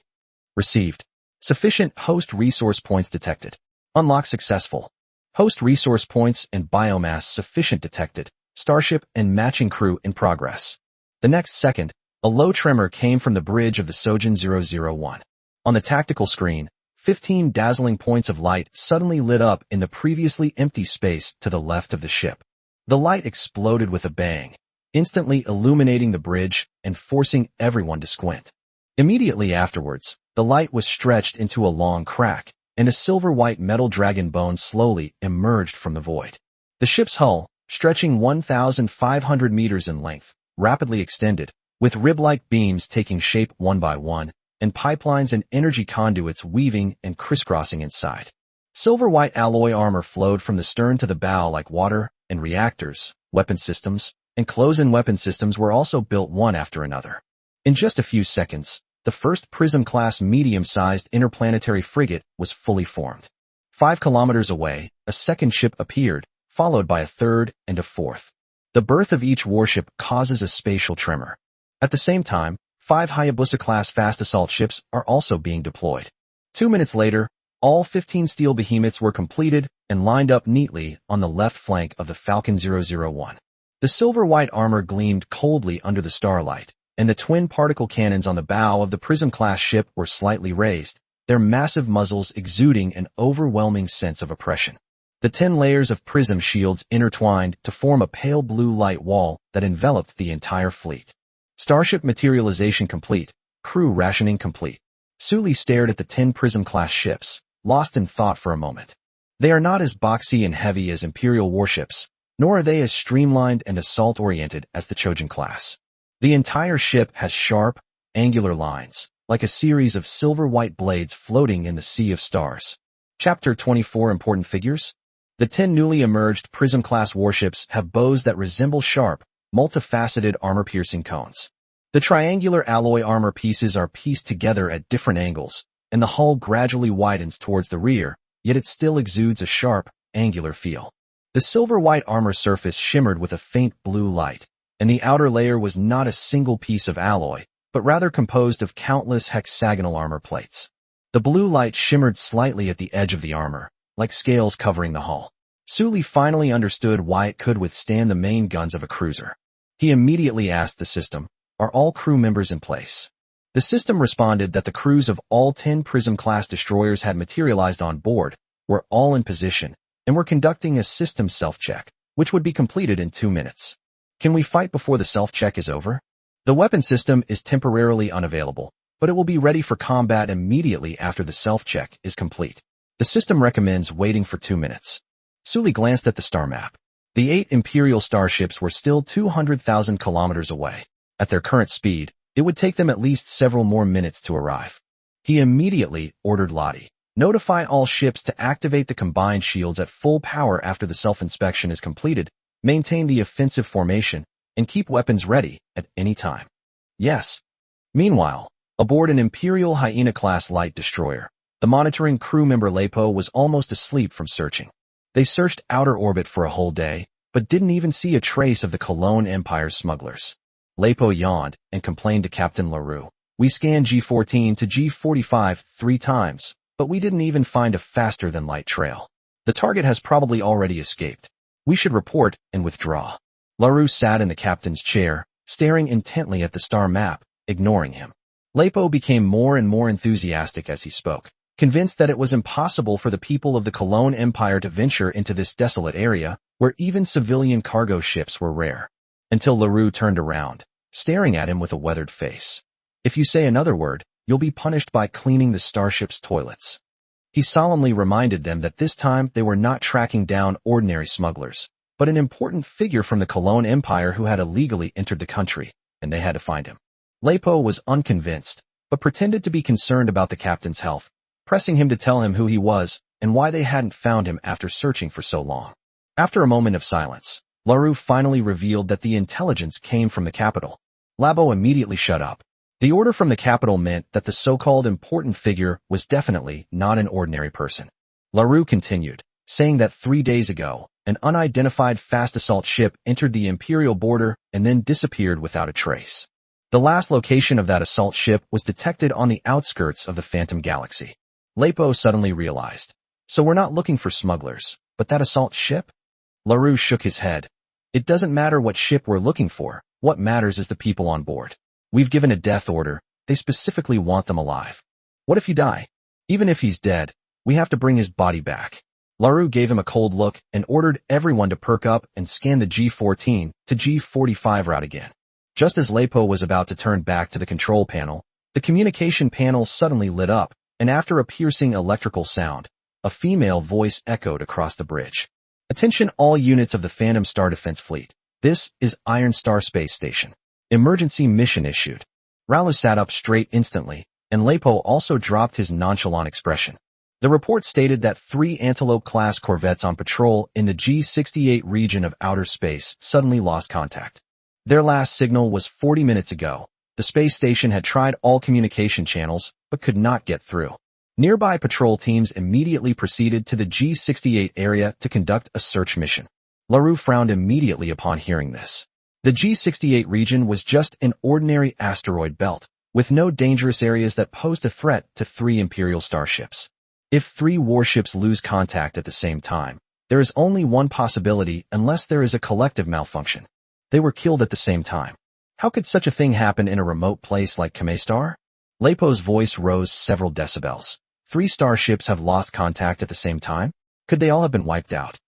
Received. Sufficient host resource points detected. Unlock successful. Host resource points and biomass sufficient detected. Starship and matching crew in progress. The next second, a low tremor came from the bridge of the Sojin 001. On the tactical screen, 15 dazzling points of light suddenly lit up in the previously empty space to the left of the ship. The light exploded with a bang, instantly illuminating the bridge and forcing everyone to squint. Immediately afterwards, the light was stretched into a long crack, and a silver-white metal dragon bone slowly emerged from the void. The ship's hull, stretching 1,500 meters in length, rapidly extended, with rib-like beams taking shape one by one, and pipelines and energy conduits weaving and crisscrossing inside. Silver-white alloy armor flowed from the stern to the bow like water, and reactors, weapon systems, and close-in weapon systems were also built one after another. In just a few seconds, the first Prism-class medium-sized interplanetary frigate was fully formed. 5 kilometers away, a second ship appeared, followed by a third and a fourth. The birth of each warship causes a spatial tremor. At the same time, 5 Hayabusa-class fast assault ships are also being deployed. 2 minutes later, all 15 steel behemoths were completed and lined up neatly on the left flank of the Falcon 001. The silver-white armor gleamed coldly under the starlight, and the twin particle cannons on the bow of the Prism-class ship were slightly raised, their massive muzzles exuding an overwhelming sense of oppression. The 10 layers of prism shields intertwined to form a pale blue light wall that enveloped the entire fleet. Starship materialization complete, crew rationing complete. Sully stared at the 10 Prism-class ships, lost in thought for a moment. They are not as boxy and heavy as Imperial warships, nor are they as streamlined and assault-oriented as the Chojin class. The entire ship has sharp, angular lines, like a series of silver-white blades floating in the sea of stars. Chapter 24 Important Figures. The 10 newly emerged Prism-class warships have bows that resemble sharp, multifaceted armor-piercing cones. The triangular alloy armor pieces are pieced together at different angles, and the hull gradually widens towards the rear, yet it still exudes a sharp, angular feel. The silver-white armor surface shimmered with a faint blue light, and the outer layer was not a single piece of alloy, but rather composed of countless hexagonal armor plates. The blue light shimmered slightly at the edge of the armor, like scales covering the hull. Sully finally understood why it could withstand the main guns of a cruiser. He immediately asked the system, "Are all crew members in place?" The system responded that the crews of all 10 Prism-class destroyers had materialized on board, were all in position, and were conducting a system self-check, which would be completed in 2 minutes. Can we fight before the self-check is over? The weapon system is temporarily unavailable, but it will be ready for combat immediately after the self-check is complete. The system recommends waiting for 2 minutes. Sully glanced at the star map. The 8 Imperial starships were still 200,000 kilometers away. At their current speed, it would take them at least several more minutes to arrive. He immediately ordered Lottie, "Notify all ships to activate the combined shields at full power after the self-inspection is completed, maintain the offensive formation, and keep weapons ready at any time." Yes. Meanwhile, aboard an Imperial Hyena-class light destroyer, the monitoring crew member Lepo was almost asleep from searching. They searched outer orbit for a whole day, but didn't even see a trace of the Cologne Empire smugglers. Lepo yawned and complained to Captain LaRue, "We scanned G14 to G45 3 times, but we didn't even find a faster-than-light trail. The target has probably already escaped. We should report and withdraw." LaRue sat in the captain's chair, staring intently at the star map, ignoring him. Lepo became more and more enthusiastic as he spoke, convinced that it was impossible for the people of the Cologne Empire to venture into this desolate area, where even civilian cargo ships were rare. Until LaRue turned around, staring at him with a weathered face. "If you say another word, you'll be punished by cleaning the starship's toilets." He solemnly reminded them that this time they were not tracking down ordinary smugglers, but an important figure from the Cologne Empire who had illegally entered the country, and they had to find him. Lepo was unconvinced, but pretended to be concerned about the captain's health, pressing him to tell him who he was and why they hadn't found him after searching for so long. After a moment of silence, LaRue finally revealed that the intelligence came from the capital. Labo immediately shut up. The order from the capital meant that the so-called important figure was definitely not an ordinary person. LaRue continued, saying that 3 days ago, an unidentified fast assault ship entered the Imperial border and then disappeared without a trace. The last location of that assault ship was detected on the outskirts of the Phantom Galaxy. Lepo suddenly realized. So we're not looking for smugglers, but that assault ship? LaRue shook his head. It doesn't matter what ship we're looking for, what matters is the people on board. We've given a death order, they specifically want them alive. What if you die? Even if he's dead, we have to bring his body back. LaRue gave him a cold look and ordered everyone to perk up and scan the G14 to G45 route again. Just as Lepo was about to turn back to the control panel, the communication panel suddenly lit up, and after a piercing electrical sound, a female voice echoed across the bridge. Attention all units of the Phantom Star Defense Fleet. This is Iron Star Space Station. Emergency mission issued. Ralu sat up straight instantly, and Lepo also dropped his nonchalant expression. The report stated that 3 Antelope-class corvettes on patrol in the G68 region of outer space suddenly lost contact. Their last signal was 40 minutes ago. The space station had tried all communication channels, but could not get through. Nearby patrol teams immediately proceeded to the G68 area to conduct a search mission. LaRue frowned immediately upon hearing this. The G68 region was just an ordinary asteroid belt, with no dangerous areas that posed a threat to 3 Imperial starships. If 3 warships lose contact at the same time, there is only one possibility unless there is a collective malfunction. They were killed at the same time. How could such a thing happen in a remote place like Kamestar? Lepo's voice rose several decibels. 3 starships have lost contact at the same time? Could they all have been wiped out?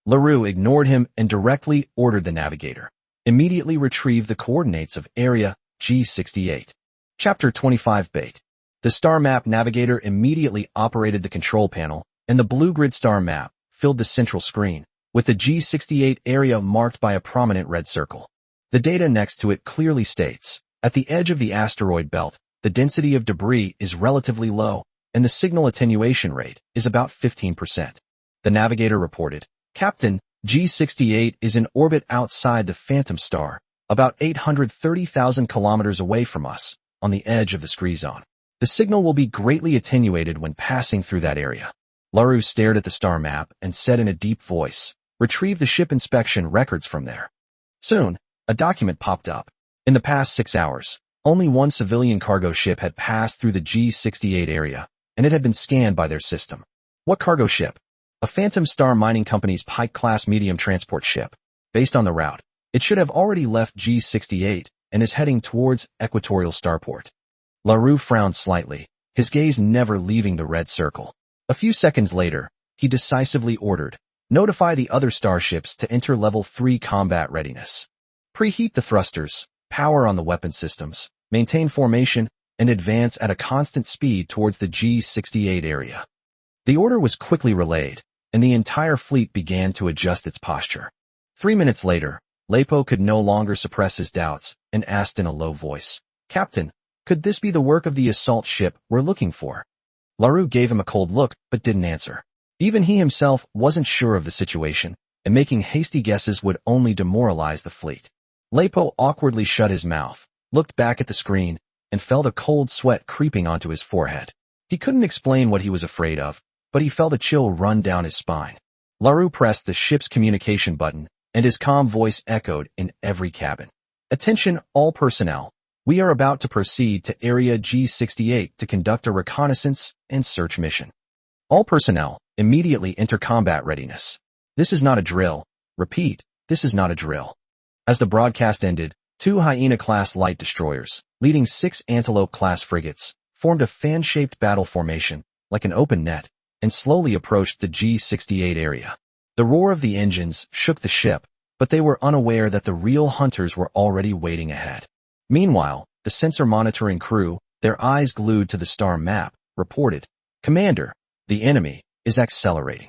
LaRue ignored him and directly ordered the navigator. Immediately retrieve the coordinates of area G68. Chapter 25 Bait. The star map navigator immediately operated the control panel, and the blue grid star map filled the central screen, with the G68 area marked by a prominent red circle. The data next to it clearly states, at the edge of the asteroid belt, the density of debris is relatively low, and the signal attenuation rate is about 15%. The navigator reported, Captain, G68 is in orbit outside the Phantom Star, about 830,000 kilometers away from us, on the edge of the scree zone. The signal will be greatly attenuated when passing through that area. LaRue stared at the star map and said in a deep voice, retrieve the ship inspection records from there. Soon, a document popped up. In the past 6 hours, only one civilian cargo ship had passed through the G68 area, and it had been scanned by their system. What cargo ship? A Phantom Star Mining Company's Pike-class medium transport ship. Based on the route, it should have already left G68 and is heading towards Equatorial Starport. LaRue frowned slightly, his gaze never leaving the red circle. A few seconds later, he decisively ordered, notify the other starships to enter Level 3 combat readiness. Preheat the thrusters, power on the weapon systems, maintain formation, and advance at a constant speed towards the G68 area. The order was quickly relayed, and the entire fleet began to adjust its posture. 3 minutes later, Lepo could no longer suppress his doubts and asked in a low voice, Captain, could this be the work of the assault ship we're looking for? LaRue gave him a cold look but didn't answer. Even he himself wasn't sure of the situation, and making hasty guesses would only demoralize the fleet. Lepo awkwardly shut his mouth, looked back at the screen, and felt a cold sweat creeping onto his forehead. He couldn't explain what he was afraid of, but he felt a chill run down his spine. LaRue pressed the ship's communication button, and his calm voice echoed in every cabin. Attention all personnel. We are about to proceed to Area G68 to conduct a reconnaissance and search mission. All personnel, immediately enter combat readiness. This is not a drill. Repeat, this is not a drill. As the broadcast ended, 2 Hyena-class light destroyers, leading 6 Antelope-class frigates, formed a fan-shaped battle formation, like an open net, and slowly approached the G68 area. The roar of the engines shook the ship, but they were unaware that the real hunters were already waiting ahead. Meanwhile, the sensor monitoring crew, their eyes glued to the star map, reported, Commander, the enemy is accelerating.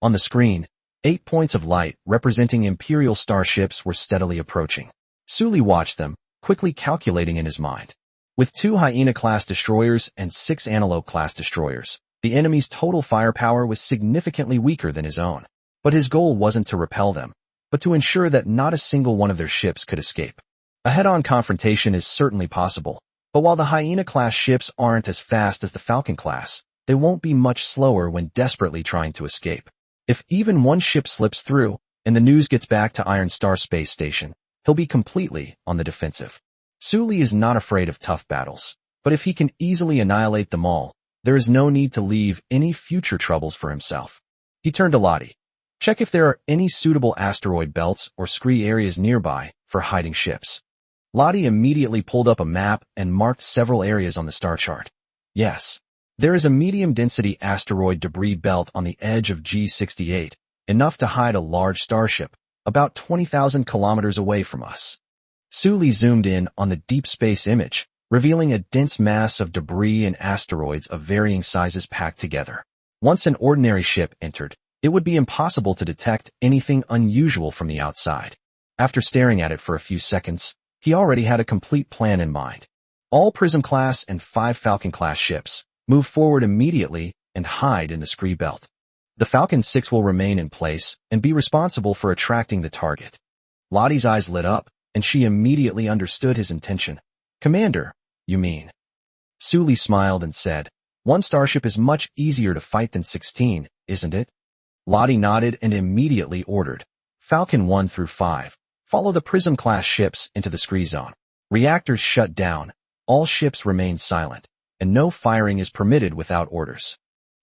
On the screen, 8 points of light representing Imperial starships were steadily approaching. Sully watched them, quickly calculating in his mind. With 2 Hyena-class destroyers and 6 Antelope-class destroyers, the enemy's total firepower was significantly weaker than his own. But his goal wasn't to repel them, but to ensure that not a single one of their ships could escape. A head-on confrontation is certainly possible, but while the Hyena-class ships aren't as fast as the Falcon-class, they won't be much slower when desperately trying to escape. If even one ship slips through, and the news gets back to Iron Star Space Station, he'll be completely on the defensive. Suli is not afraid of tough battles, but if he can easily annihilate them all, there is no need to leave any future troubles for himself. He turned to Lottie. Check if there are any suitable asteroid belts or scree areas nearby for hiding ships. Lottie immediately pulled up a map and marked several areas on the star chart. Yes, there is a medium-density asteroid debris belt on the edge of G68, enough to hide a large starship, about 20,000 kilometers away from us. Suli zoomed in on the deep space image, revealing a dense mass of debris and asteroids of varying sizes packed together. Once an ordinary ship entered, it would be impossible to detect anything unusual from the outside. After staring at it for a few seconds, he already had a complete plan in mind. All Prism-class and 5 Falcon-class ships move forward immediately and hide in the scree belt. The Falcon 6 will remain in place and be responsible for attracting the target. Lottie's eyes lit up, and she immediately understood his intention. Commander, you mean? Suli smiled and said, one starship is much easier to fight than 16, isn't it? Lottie nodded and immediately ordered. Falcon 1 through 5, follow the Prism-class ships into the scree zone. Reactors shut down, all ships remain silent, and no firing is permitted without orders.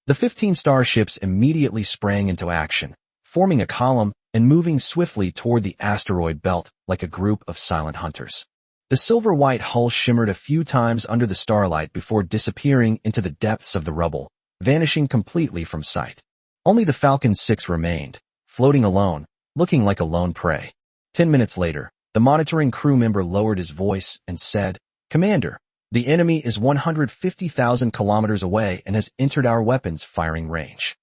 The 15 starships immediately sprang into action, forming a column and moving swiftly toward the asteroid belt like a group of silent hunters. The silver-white hull shimmered a few times under the starlight before disappearing into the depths of the rubble, vanishing completely from sight. Only the Falcon 6 remained, floating alone, looking like a lone prey. 10 minutes later, the monitoring crew member lowered his voice and said, Commander, the enemy is 150,000 kilometers away and has entered our weapons firing range.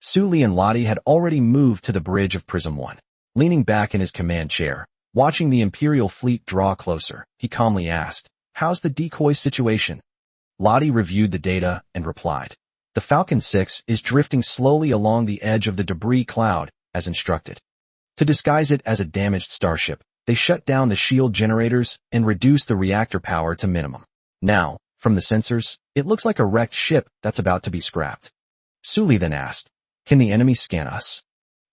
Suli and Lottie had already moved to the bridge of Prism 1. Leaning back in his command chair, watching the Imperial fleet draw closer, he calmly asked, how's the decoy situation? Lottie reviewed the data and replied, the Falcon 6 is drifting slowly along the edge of the debris cloud, as instructed. To disguise it as a damaged starship, they shut down the shield generators and reduced the reactor power to minimum. Now, from the sensors, it looks like a wrecked ship that's about to be scrapped. Suli then asked, can the enemy scan us?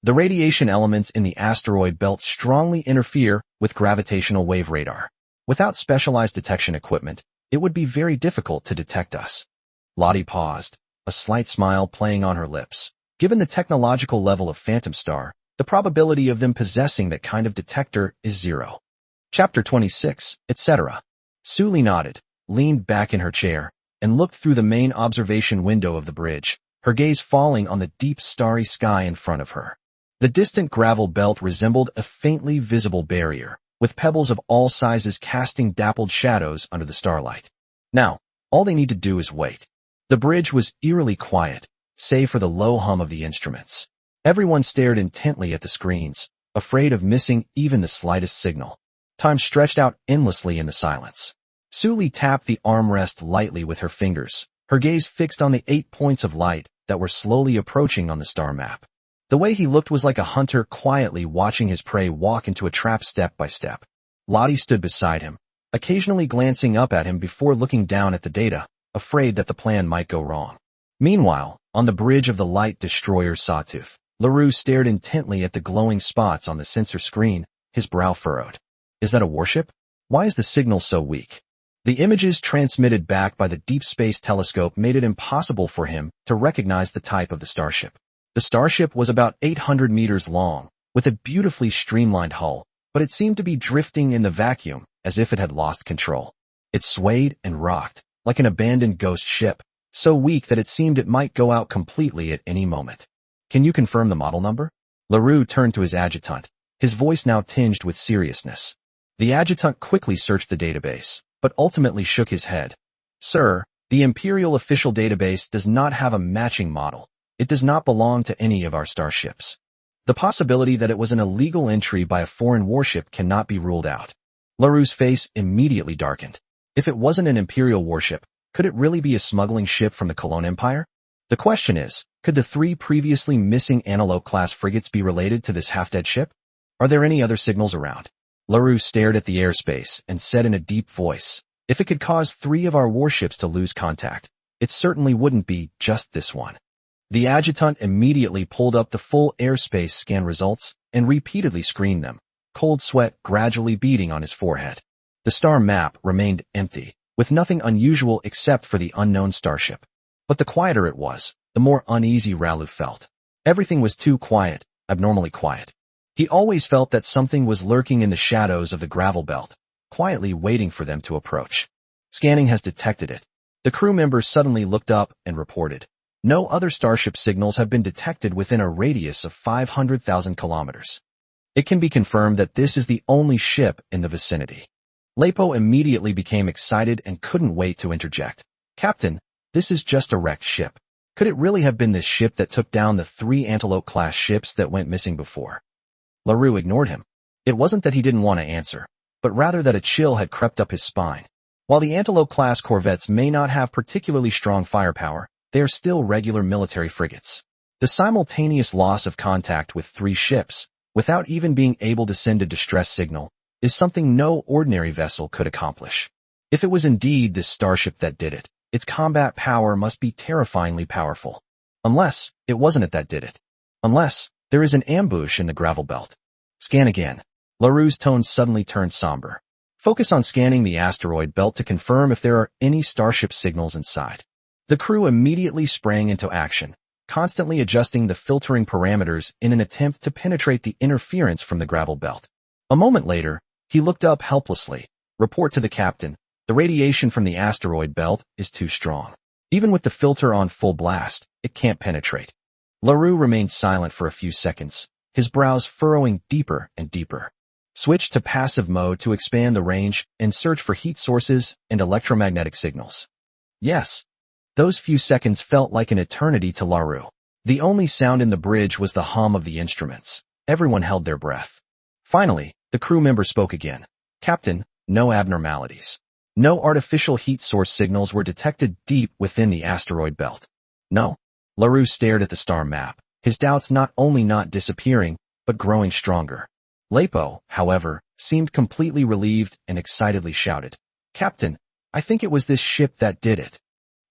The radiation elements in the asteroid belt strongly interfere with gravitational wave radar. Without specialized detection equipment, it would be very difficult to detect us. Lottie paused, a slight smile playing on her lips. Given the technological level of Phantom Star, the probability of them possessing that kind of detector is 0. Chapter 26, etc. Suli nodded, leaned back in her chair, and looked through the main observation window of the bridge, her gaze falling on the deep starry sky in front of her. The distant gravel belt resembled a faintly visible barrier, with pebbles of all sizes casting dappled shadows under the starlight. Now, all they need to do is wait. The bridge was eerily quiet, save for the low hum of the instruments. Everyone stared intently at the screens, afraid of missing even the slightest signal. Time stretched out endlessly in the silence. Suli tapped the armrest lightly with her fingers, her gaze fixed on the 8 points of light that were slowly approaching on the star map. The way he looked was like a hunter quietly watching his prey walk into a trap step by step. Lottie stood beside him, occasionally glancing up at him before looking down at the data, afraid that the plan might go wrong. Meanwhile, on the bridge of the light destroyer Sawtooth, LaRue stared intently at the glowing spots on the sensor screen, his brow furrowed. Is that a warship? Why is the signal so weak? The images transmitted back by the Deep Space Telescope made it impossible for him to recognize the type of the starship. The starship was about 800 meters long, with a beautifully streamlined hull, but it seemed to be drifting in the vacuum as if it had lost control. It swayed and rocked, like an abandoned ghost ship, so weak that it seemed it might go out completely at any moment. Can you confirm the model number? LaRue turned to his adjutant, his voice now tinged with seriousness. The adjutant quickly searched the database, but ultimately shook his head. Sir, the Imperial official database does not have a matching model. It does not belong to any of our starships. The possibility that it was an illegal entry by a foreign warship cannot be ruled out. LaRue's face immediately darkened. If it wasn't an Imperial warship, could it really be a smuggling ship from the Cologne Empire? The question is, could the 3 previously missing Antelope-class frigates be related to this half-dead ship? Are there any other signals around? LaRue stared at the airspace and said in a deep voice, if it could cause 3 of our warships to lose contact, it certainly wouldn't be just this one. The adjutant immediately pulled up the full airspace scan results and repeatedly screened them, cold sweat gradually beading on his forehead. The star map remained empty, with nothing unusual except for the unknown starship. But the quieter it was, the more uneasy Ralu felt. Everything was too quiet, abnormally quiet. He always felt that something was lurking in the shadows of the gravel belt, quietly waiting for them to approach. Scanning has detected it. The crew members suddenly looked up and reported. No other starship signals have been detected within a radius of 500,000 kilometers. It can be confirmed that this is the only ship in the vicinity. Lepo immediately became excited and couldn't wait to interject. Captain, this is just a wrecked ship. Could it really have been this ship that took down the 3 Antelope-class ships that went missing before? LaRue ignored him. It wasn't that he didn't want to answer, but rather that a chill had crept up his spine. While the Antelope-class corvettes may not have particularly strong firepower, they are still regular military frigates. The simultaneous loss of contact with 3 ships, without even being able to send a distress signal, is something no ordinary vessel could accomplish. If it was indeed this starship that did it, its combat power must be terrifyingly powerful. Unless it wasn't it that did it. Unless there is an ambush in the gravel belt. Scan again. LaRue's tone suddenly turned somber. Focus on scanning the asteroid belt to confirm if there are any starship signals inside. The crew immediately sprang into action, constantly adjusting the filtering parameters in an attempt to penetrate the interference from the gravel belt. A moment later, he looked up helplessly. Report to the captain. The radiation from the asteroid belt is too strong. Even with the filter on full blast, it can't penetrate. LaRue remained silent for a few seconds, his brows furrowing deeper and deeper. Switch to passive mode to expand the range and search for heat sources and electromagnetic signals. Yes. Those few seconds felt like an eternity to LaRue. The only sound in the bridge was the hum of the instruments. Everyone held their breath. Finally, the crew member spoke again. Captain, no abnormalities. No artificial heat source signals were detected deep within the asteroid belt. No. LaRue stared at the star map, his doubts not only not disappearing, but growing stronger. Lepo, however, seemed completely relieved and excitedly shouted. Captain, I think it was this ship that did it.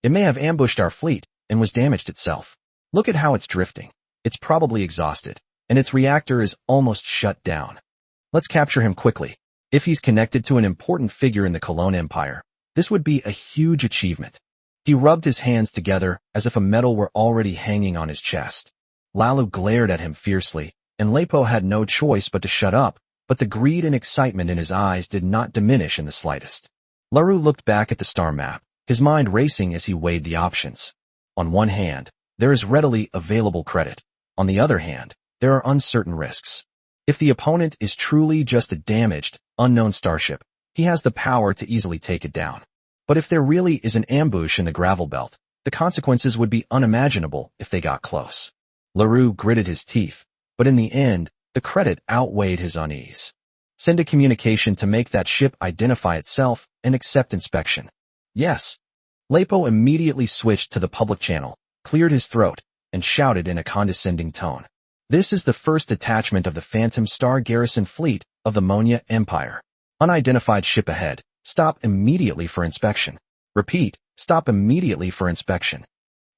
It may have ambushed our fleet and was damaged itself. Look at how it's drifting. It's probably exhausted, and its reactor is almost shut down. Let's capture him quickly. If he's connected to an important figure in the Cologne Empire, this would be a huge achievement. He rubbed his hands together as if a medal were already hanging on his chest. Lalu glared at him fiercely, and Lepo had no choice but to shut up, but the greed and excitement in his eyes did not diminish in the slightest. LaRue looked back at the star map, his mind racing as he weighed the options. On one hand, there is readily available credit. On the other hand, there are uncertain risks. If the opponent is truly just a damaged, unknown starship, he has the power to easily take it down. But if there really is an ambush in the gravel belt, the consequences would be unimaginable if they got close. LaRue gritted his teeth, but in the end, the credit outweighed his unease. Send a communication to make that ship identify itself and accept inspection. Yes. Lepo immediately switched to the public channel, cleared his throat, and shouted in a condescending tone. This is the first detachment of the Phantom Star Garrison Fleet of the Manhwa Empire. Unidentified ship ahead. Stop immediately for inspection. Repeat, stop immediately for inspection.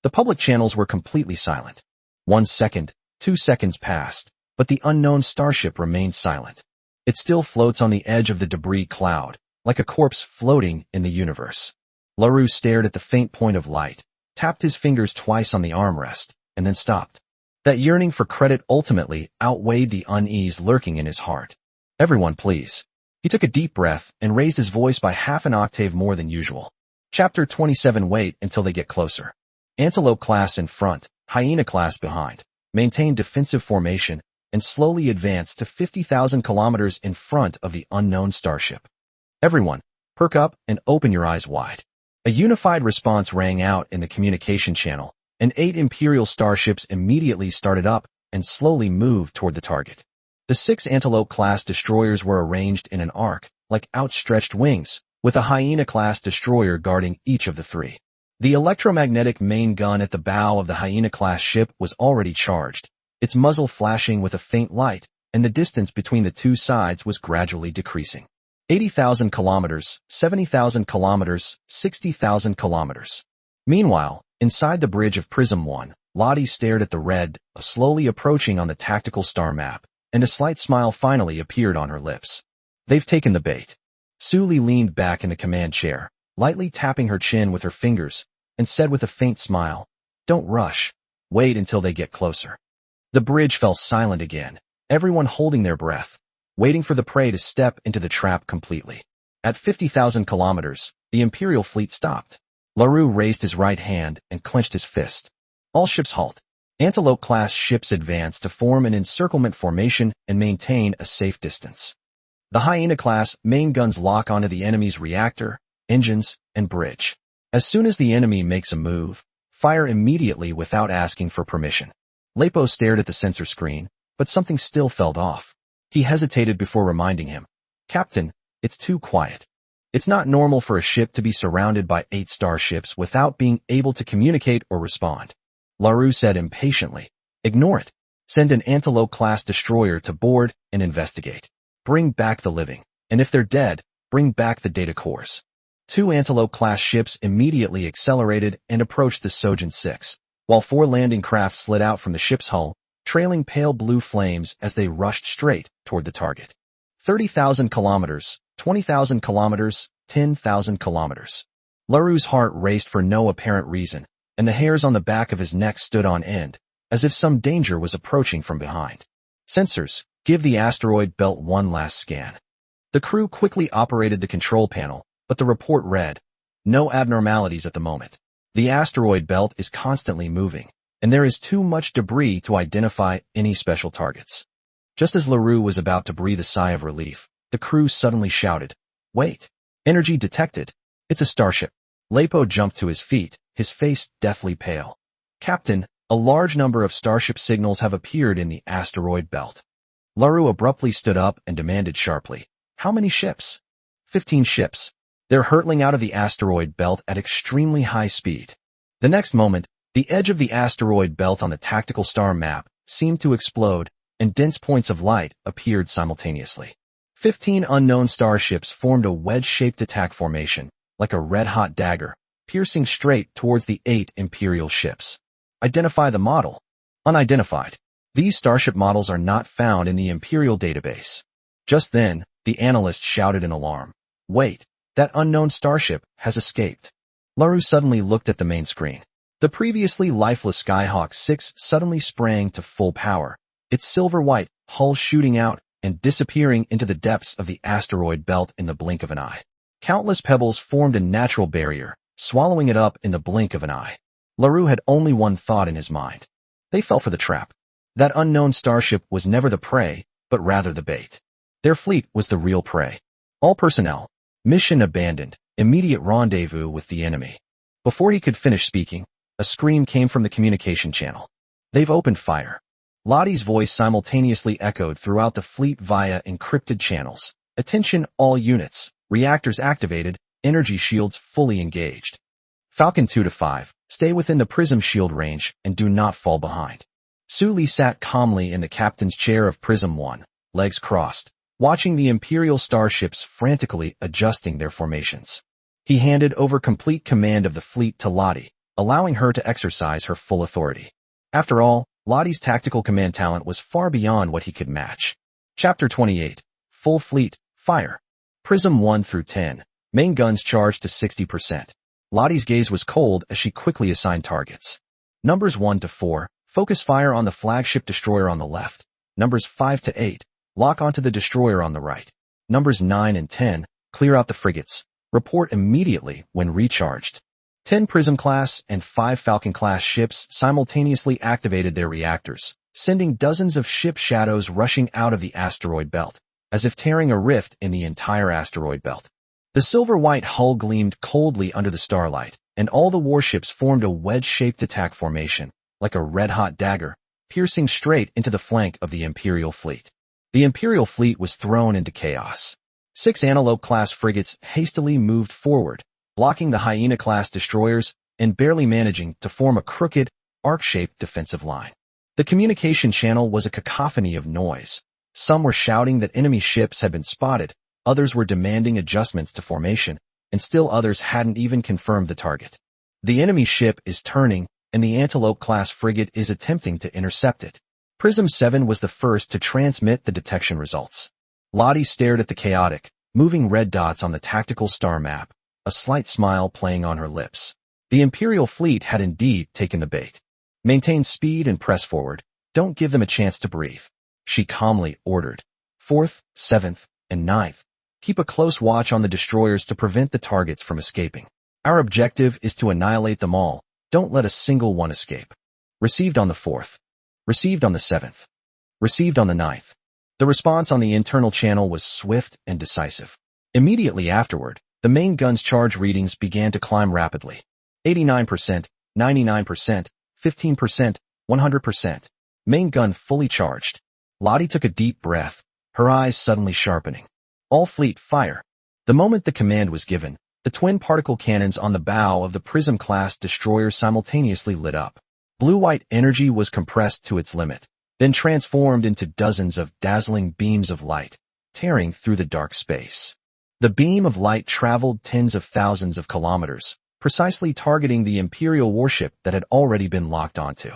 The public channels were completely silent. 1 second, 2 seconds passed, but the unknown starship remained silent. It still floats on the edge of the debris cloud, like a corpse floating in the universe. LaRue stared at the faint point of light, tapped his fingers twice on the armrest, and then stopped. That yearning for credit ultimately outweighed the unease lurking in his heart. Everyone, please. He took a deep breath and raised his voice by half an octave more than usual. Chapter 27. Wait until they get closer. Antelope class in front, Hyena class behind. Maintain defensive formation and slowly advance to 50,000 kilometers in front of the unknown starship. Everyone, perk up and open your eyes wide. A unified response rang out in the communication channel, and 8 Imperial starships immediately started up and slowly moved toward the target. The 6 Antelope-class destroyers were arranged in an arc, like outstretched wings, with a Hyena-class destroyer guarding each of the 3. The electromagnetic main gun at the bow of the Hyena-class ship was already charged, its muzzle flashing with a faint light, and the distance between the two sides was gradually decreasing. 80,000 kilometers, 70,000 kilometers, 60,000 kilometers. Meanwhile, inside the bridge of Prism 1, Lottie stared at the red, slowly approaching on the tactical star map, and a slight smile finally appeared on her lips. They've taken the bait. Suli leaned back in the command chair, lightly tapping her chin with her fingers, and said with a faint smile, "Don't rush. Wait until they get closer." The bridge fell silent again, everyone holding their breath, waiting for the prey to step into the trap completely. At 50,000 kilometers, the Imperial fleet stopped. LaRue raised his right hand and clenched his fist. All ships halt. Antelope-class ships advance to form an encirclement formation and maintain a safe distance. The Hyena-class main guns lock onto the enemy's reactor, engines, and bridge. As soon as the enemy makes a move, fire immediately without asking for permission. Lepo stared at the sensor screen, but something still felt off. He hesitated before reminding him, "Captain, it's too quiet. It's not normal for a ship to be surrounded by 8 starships without being able to communicate or respond." LaRue said impatiently, "Ignore it. Send an Antelope-class destroyer to board and investigate. Bring back the living, and if they're dead, bring back the data cores." 2 Antelope-class ships immediately accelerated and approached the Sojin 6, while 4 landing craft slid out from the ship's hull, trailing pale blue flames as they rushed straight toward the target. 30,000 kilometers, 20,000 kilometers, 10,000 kilometers. LaRue's heart raced for no apparent reason, and the hairs on the back of his neck stood on end, as if some danger was approaching from behind. "Sensors, give the asteroid belt one last scan." The crew quickly operated the control panel, but the report read, "No abnormalities at the moment. The asteroid belt is constantly moving, and there is too much debris to identify any special targets." Just as LaRue was about to breathe a sigh of relief, the crew suddenly shouted, "Wait! Energy detected! It's a starship." Lepo jumped to his feet, his face deathly pale. "Captain, a large number of starship signals have appeared in the asteroid belt." LaRue abruptly stood up and demanded sharply, "How many ships?" 15 ships. They're hurtling out of the asteroid belt at extremely high speed." The next moment, the edge of the asteroid belt on the tactical star map seemed to explode, and dense points of light appeared simultaneously. 15 unknown starships formed a wedge-shaped attack formation, like a red-hot dagger, piercing straight towards the 8 Imperial ships. "Identify the model." "Unidentified. These starship models are not found in the Imperial database." Just then, the analyst shouted in alarm, "Wait, that unknown starship has escaped." LaRue suddenly looked at the main screen. The previously lifeless Skyhawk 6 suddenly sprang to full power, its silver-white hull shooting out and disappearing into the depths of the asteroid belt in the blink of an eye. Countless pebbles formed a natural barrier, swallowing it up in the blink of an eye. LaRue had only one thought in his mind. They fell for the trap. That unknown starship was never the prey, but rather the bait. Their fleet was the real prey. "All personnel. Mission abandoned. Immediate rendezvous with the enemy." Before he could finish speaking, a scream came from the communication channel. "They've opened fire." Lottie's voice simultaneously echoed throughout the fleet via encrypted channels. "Attention all units. Reactors activated. Energy shields fully engaged. Falcon 2 to 5. Stay within the prism shield range and do not fall behind." Suli sat calmly in the captain's chair of Prism 1, legs crossed, watching the Imperial starships frantically adjusting their formations. He handed over complete command of the fleet to Lottie, allowing her to exercise her full authority. After all, Lottie's tactical command talent was far beyond what he could match. Chapter 28. Full Fleet, Fire. Prism 1 through 10. Main guns charged to 60%. Lottie's gaze was cold as she quickly assigned targets. Numbers 1 to 4, focus fire on the flagship destroyer on the left. Numbers 5 to 8, lock onto the destroyer on the right. Numbers 9 and 10, clear out the frigates. Report immediately when recharged. 10 Prism-class and 5 Falcon-class ships simultaneously activated their reactors, sending dozens of ship shadows rushing out of the asteroid belt, as if tearing a rift in the entire asteroid belt. The silver-white hull gleamed coldly under the starlight, and all the warships formed a wedge-shaped attack formation, like a red-hot dagger, piercing straight into the flank of the Imperial fleet. The Imperial fleet was thrown into chaos. 6 Antelope-class frigates hastily moved forward, blocking the Hyena-class destroyers and barely managing to form a crooked, arc-shaped defensive line. The communication channel was a cacophony of noise. Some were shouting that enemy ships had been spotted, others were demanding adjustments to formation, and still others hadn't even confirmed the target. The enemy ship is turning, and the Antelope-class frigate is attempting to intercept it. Prism 7 was the first to transmit the detection results. Lottie stared at the chaotic, moving red dots on the tactical star map, a slight smile playing on her lips. The Imperial fleet had indeed taken the bait. Maintain speed and press forward. Don't give them a chance to breathe. She calmly ordered. 4th, 7th, and 9th. Keep a close watch on the destroyers to prevent the targets from escaping. Our objective is to annihilate them all. Don't let a single one escape. Received on the 4th. Received on the 7th. Received on the 9th. The response on the internal channel was swift and decisive. Immediately afterward, the main gun's charge readings began to climb rapidly. 89%, 99%, 15%, 100%. Main gun fully charged. Lottie took a deep breath, her eyes suddenly sharpening. All fleet fire. The moment the command was given, the twin particle cannons on the bow of the Prism-class destroyer simultaneously lit up. Blue-white energy was compressed to its limit, then transformed into dozens of dazzling beams of light, tearing through the dark space. The beam of light traveled tens of thousands of kilometers, precisely targeting the Imperial warship that had already been locked onto.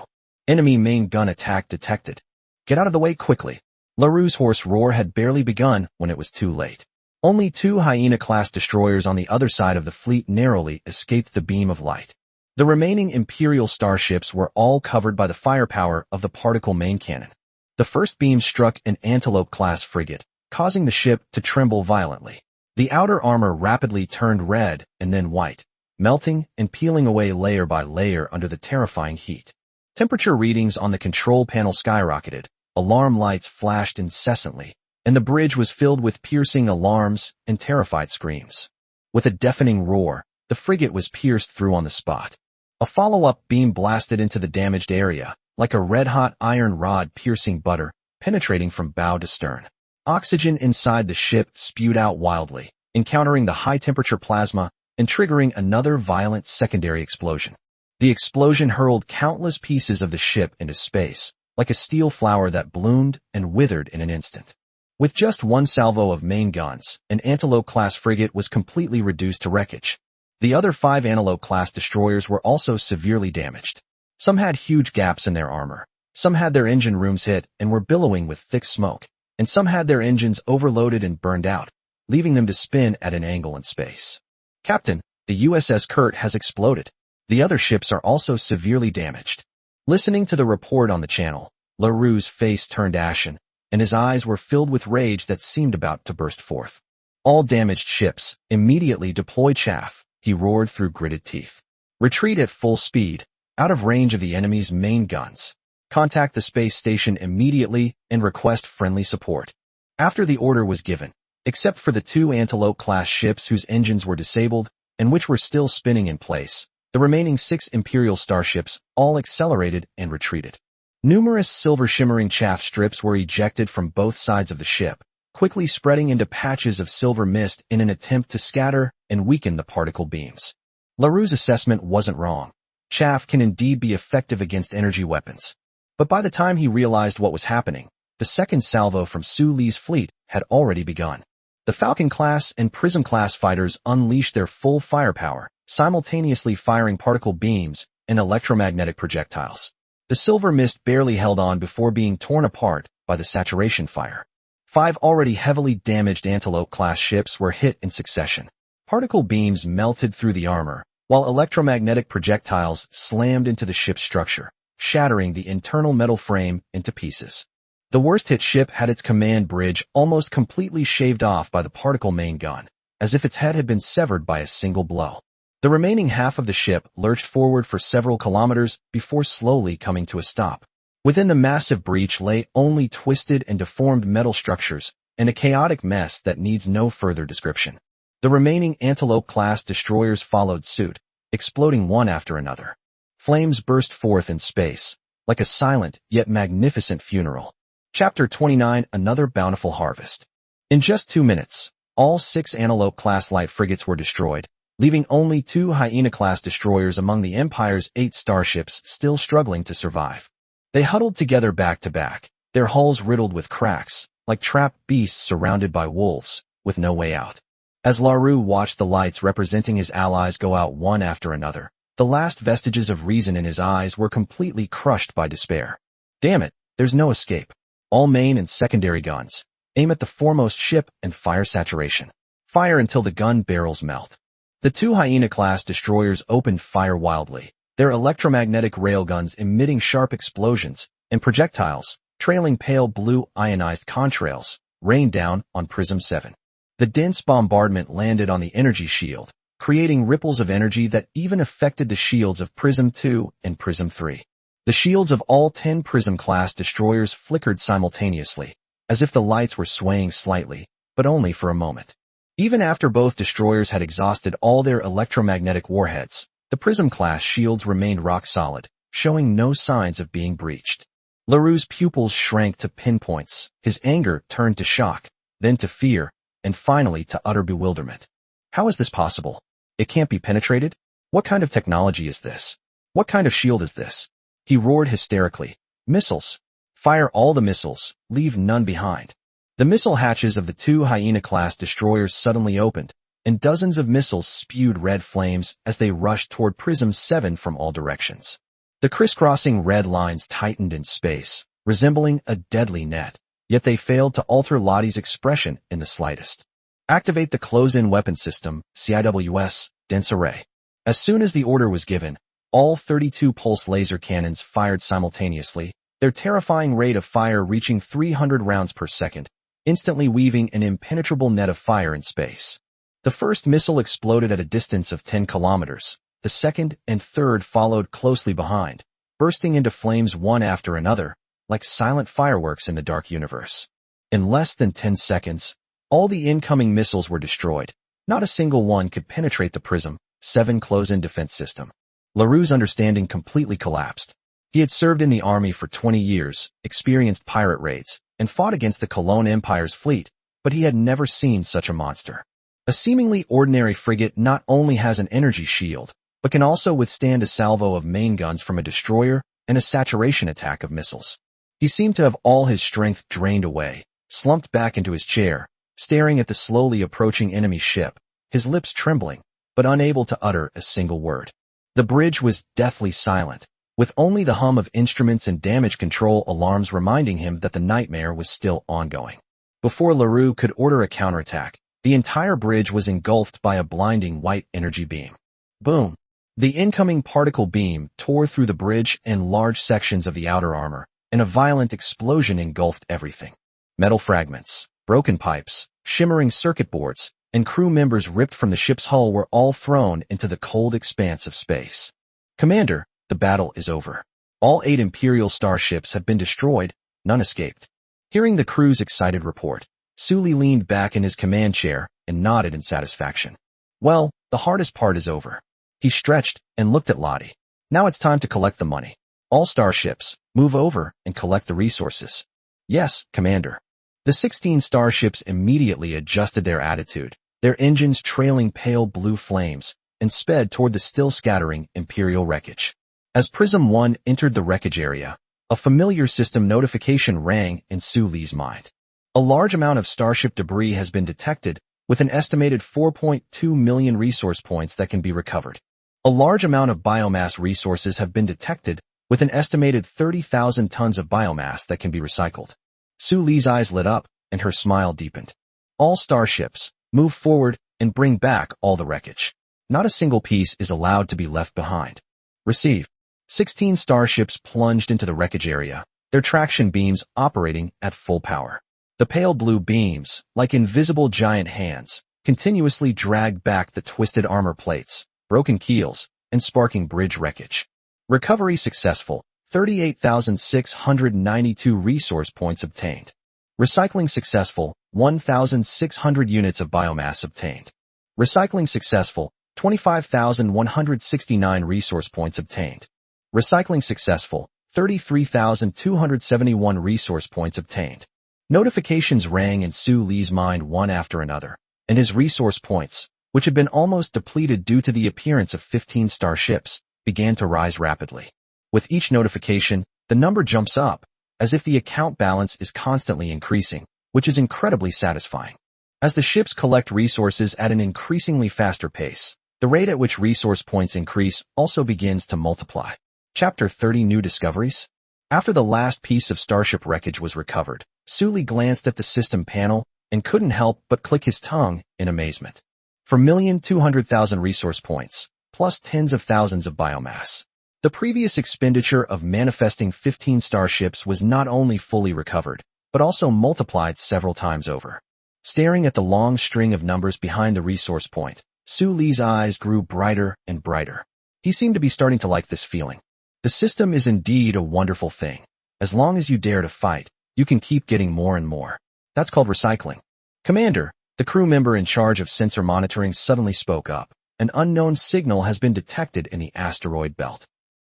Enemy main gun attack detected. Get out of the way quickly. LaRue's hoarse roar had barely begun when it was too late. Only 2 Hyena-class destroyers on the other side of the fleet narrowly escaped the beam of light. The remaining Imperial starships were all covered by the firepower of the particle main cannon. The first beam struck an Antelope-class frigate, causing the ship to tremble violently. The outer armor rapidly turned red and then white, melting and peeling away layer by layer under the terrifying heat. Temperature readings on the control panel skyrocketed, alarm lights flashed incessantly, and the bridge was filled with piercing alarms and terrified screams. With a deafening roar, the frigate was pierced through on the spot. A follow-up beam blasted into the damaged area, like a red-hot iron rod piercing butter, penetrating from bow to stern. Oxygen inside the ship spewed out wildly, encountering the high-temperature plasma and triggering another violent secondary explosion. The explosion hurled countless pieces of the ship into space, like a steel flower that bloomed and withered in an instant. With just one salvo of main guns, an Antelope-class frigate was completely reduced to wreckage. The other 5 Antelope-class destroyers were also severely damaged. Some had huge gaps in their armor, some had their engine rooms hit and were billowing with thick smoke, and some had their engines overloaded and burned out, leaving them to spin at an angle in space. Captain, the USS Kurt has exploded. The other ships are also severely damaged. Listening to the report on the channel, LaRue's face turned ashen, and his eyes were filled with rage that seemed about to burst forth. All damaged ships, immediately deploy chaff, he roared through gritted teeth. Retreat at full speed, out of range of the enemy's main guns. Contact the space station immediately and request friendly support. After the order was given, except for the 2 Antelope-class ships whose engines were disabled and which were still spinning in place, the remaining 6 Imperial starships all accelerated and retreated. Numerous silver-shimmering chaff strips were ejected from both sides of the ship, quickly spreading into patches of silver mist in an attempt to scatter and weaken the particle beams. LaRue's assessment wasn't wrong. Chaff can indeed be effective against energy weapons. But by the time he realized what was happening, the second salvo from Su Li's fleet had already begun. The Falcon-class and Prism-class fighters unleashed their full firepower, simultaneously firing particle beams and electromagnetic projectiles. The silver mist barely held on before being torn apart by the saturation fire. 5 already heavily damaged Antelope-class ships were hit in succession. Particle beams melted through the armor, while electromagnetic projectiles slammed into the ship's structure, shattering the internal metal frame into pieces. The worst-hit ship had its command bridge almost completely shaved off by the particle main gun, as if its head had been severed by a single blow. The remaining half of the ship lurched forward for several kilometers before slowly coming to a stop. Within the massive breach lay only twisted and deformed metal structures and a chaotic mess that needs no further description. The remaining Antelope-class destroyers followed suit, exploding one after another. Flames burst forth in space, like a silent yet magnificent funeral. Chapter 29: Another Bountiful Harvest. In just 2 minutes, all 6 Antelope-class light frigates were destroyed, leaving only 2 Hyena-class destroyers among the Empire's 8 starships still struggling to survive. They huddled together back to back, their hulls riddled with cracks, like trapped beasts surrounded by wolves, with no way out. As LaRue watched the lights representing his allies go out one after another, the last vestiges of reason in his eyes were completely crushed by despair. Damn it, there's no escape. All main and secondary guns, aim at the foremost ship and fire saturation. Fire until the gun barrels melt. The two Hyena-class destroyers opened fire wildly, their electromagnetic railguns emitting sharp explosions, and projectiles, trailing pale blue ionized contrails, rained down on Prism 7. The dense bombardment landed on the energy shield, creating ripples of energy that even affected the shields of Prism 2 and Prism 3. The shields of all 10 Prism-class destroyers flickered simultaneously, as if the lights were swaying slightly, but only for a moment. Even after both destroyers had exhausted all their electromagnetic warheads, the Prism-class shields remained rock solid, showing no signs of being breached. LaRue's pupils shrank to pinpoints, his anger turned to shock, then to fear, and finally to utter bewilderment. How is this possible? It can't be penetrated? What kind of technology is this? What kind of shield is this? He roared hysterically. Missiles! Fire all the missiles, leave none behind. The missile hatches of the two Hyena-class destroyers suddenly opened, and dozens of missiles spewed red flames as they rushed toward Prism 7 from all directions. The crisscrossing red lines tightened in space, resembling a deadly net, yet they failed to alter Lottie's expression in the slightest. Activate the close-in weapon system, CIWS, dense array. As soon as the order was given, all 32 pulse laser cannons fired simultaneously, their terrifying rate of fire reaching 300 rounds per second, instantly weaving an impenetrable net of fire in space. The first missile exploded at a distance of 10 kilometers. The second and third followed closely behind, bursting into flames one after another, like silent fireworks in the dark universe. In less than 10 seconds, all the incoming missiles were destroyed. Not a single one could penetrate the Prism 7 close-in defense system. LaRue's understanding completely collapsed. He had served in the army for 20 years, experienced pirate raids, and fought against the Cologne Empire's fleet, but he had never seen such a monster. A seemingly ordinary frigate not only has an energy shield, but can also withstand a salvo of main guns from a destroyer and a saturation attack of missiles. He seemed to have all his strength drained away, slumped back into his chair, staring at the slowly approaching enemy ship, his lips trembling, but unable to utter a single word. The bridge was deathly silent, with only the hum of instruments and damage control alarms reminding him that the nightmare was still ongoing. Before LaRue could order a counterattack, the entire bridge was engulfed by a blinding white energy beam. Boom! The incoming particle beam tore through the bridge and large sections of the outer armor, and a violent explosion engulfed everything. Metal fragments, broken pipes, shimmering circuit boards, and crew members ripped from the ship's hull were all thrown into the cold expanse of space. Commander, the battle is over. All 8 Imperial starships have been destroyed, none escaped. Hearing the crew's excited report, Sully leaned back in his command chair and nodded in satisfaction. Well, the hardest part is over. He stretched and looked at Lottie. Now it's time to collect the money. All starships, move over and collect the resources. Yes, Commander. The 16 starships immediately adjusted their attitude, their engines trailing pale blue flames, and sped toward the still scattering Imperial wreckage. As Prism 1 entered the wreckage area, a familiar system notification rang in Sully's mind. A large amount of starship debris has been detected, with an estimated 4.2 million resource points that can be recovered. A large amount of biomass resources have been detected, with an estimated 30,000 tons of biomass that can be recycled. Sully's eyes lit up, and her smile deepened. All starships, move forward and bring back all the wreckage. Not a single piece is allowed to be left behind. Receive. 16 starships plunged into the wreckage area, their traction beams operating at full power. The pale blue beams, like invisible giant hands, continuously dragged back the twisted armor plates, broken keels, and sparking bridge wreckage. Recovery successful. 38,692 resource points obtained. Recycling successful. 1,600 units of biomass obtained. Recycling successful. 25,169 resource points obtained. Recycling successful. 33,271 resource points obtained. Notifications rang in Sully's mind one after another, and his resource points, which had been almost depleted due to the appearance of 15 starships, began to rise rapidly. With each notification, the number jumps up, as if the account balance is constantly increasing, which is incredibly satisfying. As the ships collect resources at an increasingly faster pace, the rate at which resource points increase also begins to multiply. Chapter 30 New Discoveries. After the last piece of starship wreckage was recovered, Sully glanced at the system panel and couldn't help but click his tongue in amazement. For 1,200,000 resource points, plus tens of thousands of biomass. The previous expenditure of manifesting 15 starships was not only fully recovered, but also multiplied several times over. Staring at the long string of numbers behind the resource point, Su Li's eyes grew brighter and brighter. He seemed to be starting to like this feeling. The system is indeed a wonderful thing. As long as you dare to fight, you can keep getting more and more. That's called recycling. Commander, the crew member in charge of sensor monitoring suddenly spoke up. An unknown signal has been detected in the asteroid belt.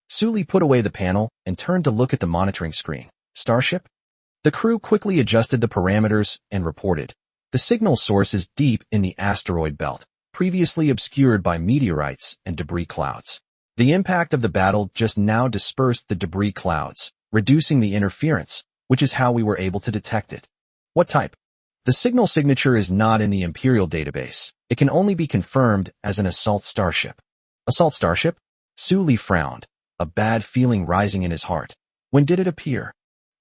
Su Li put away the panel and turned to look at the monitoring screen. Starship? The crew quickly adjusted the parameters and reported. The signal source is deep in the asteroid belt, previously obscured by meteorites and debris clouds. The impact of the battle just now dispersed the debris clouds, reducing the interference, which is how we were able to detect it. What type? The signal signature is not in the Imperial database. It can only be confirmed as an assault starship. Assault starship? Su Li frowned, a bad feeling rising in his heart. When did it appear?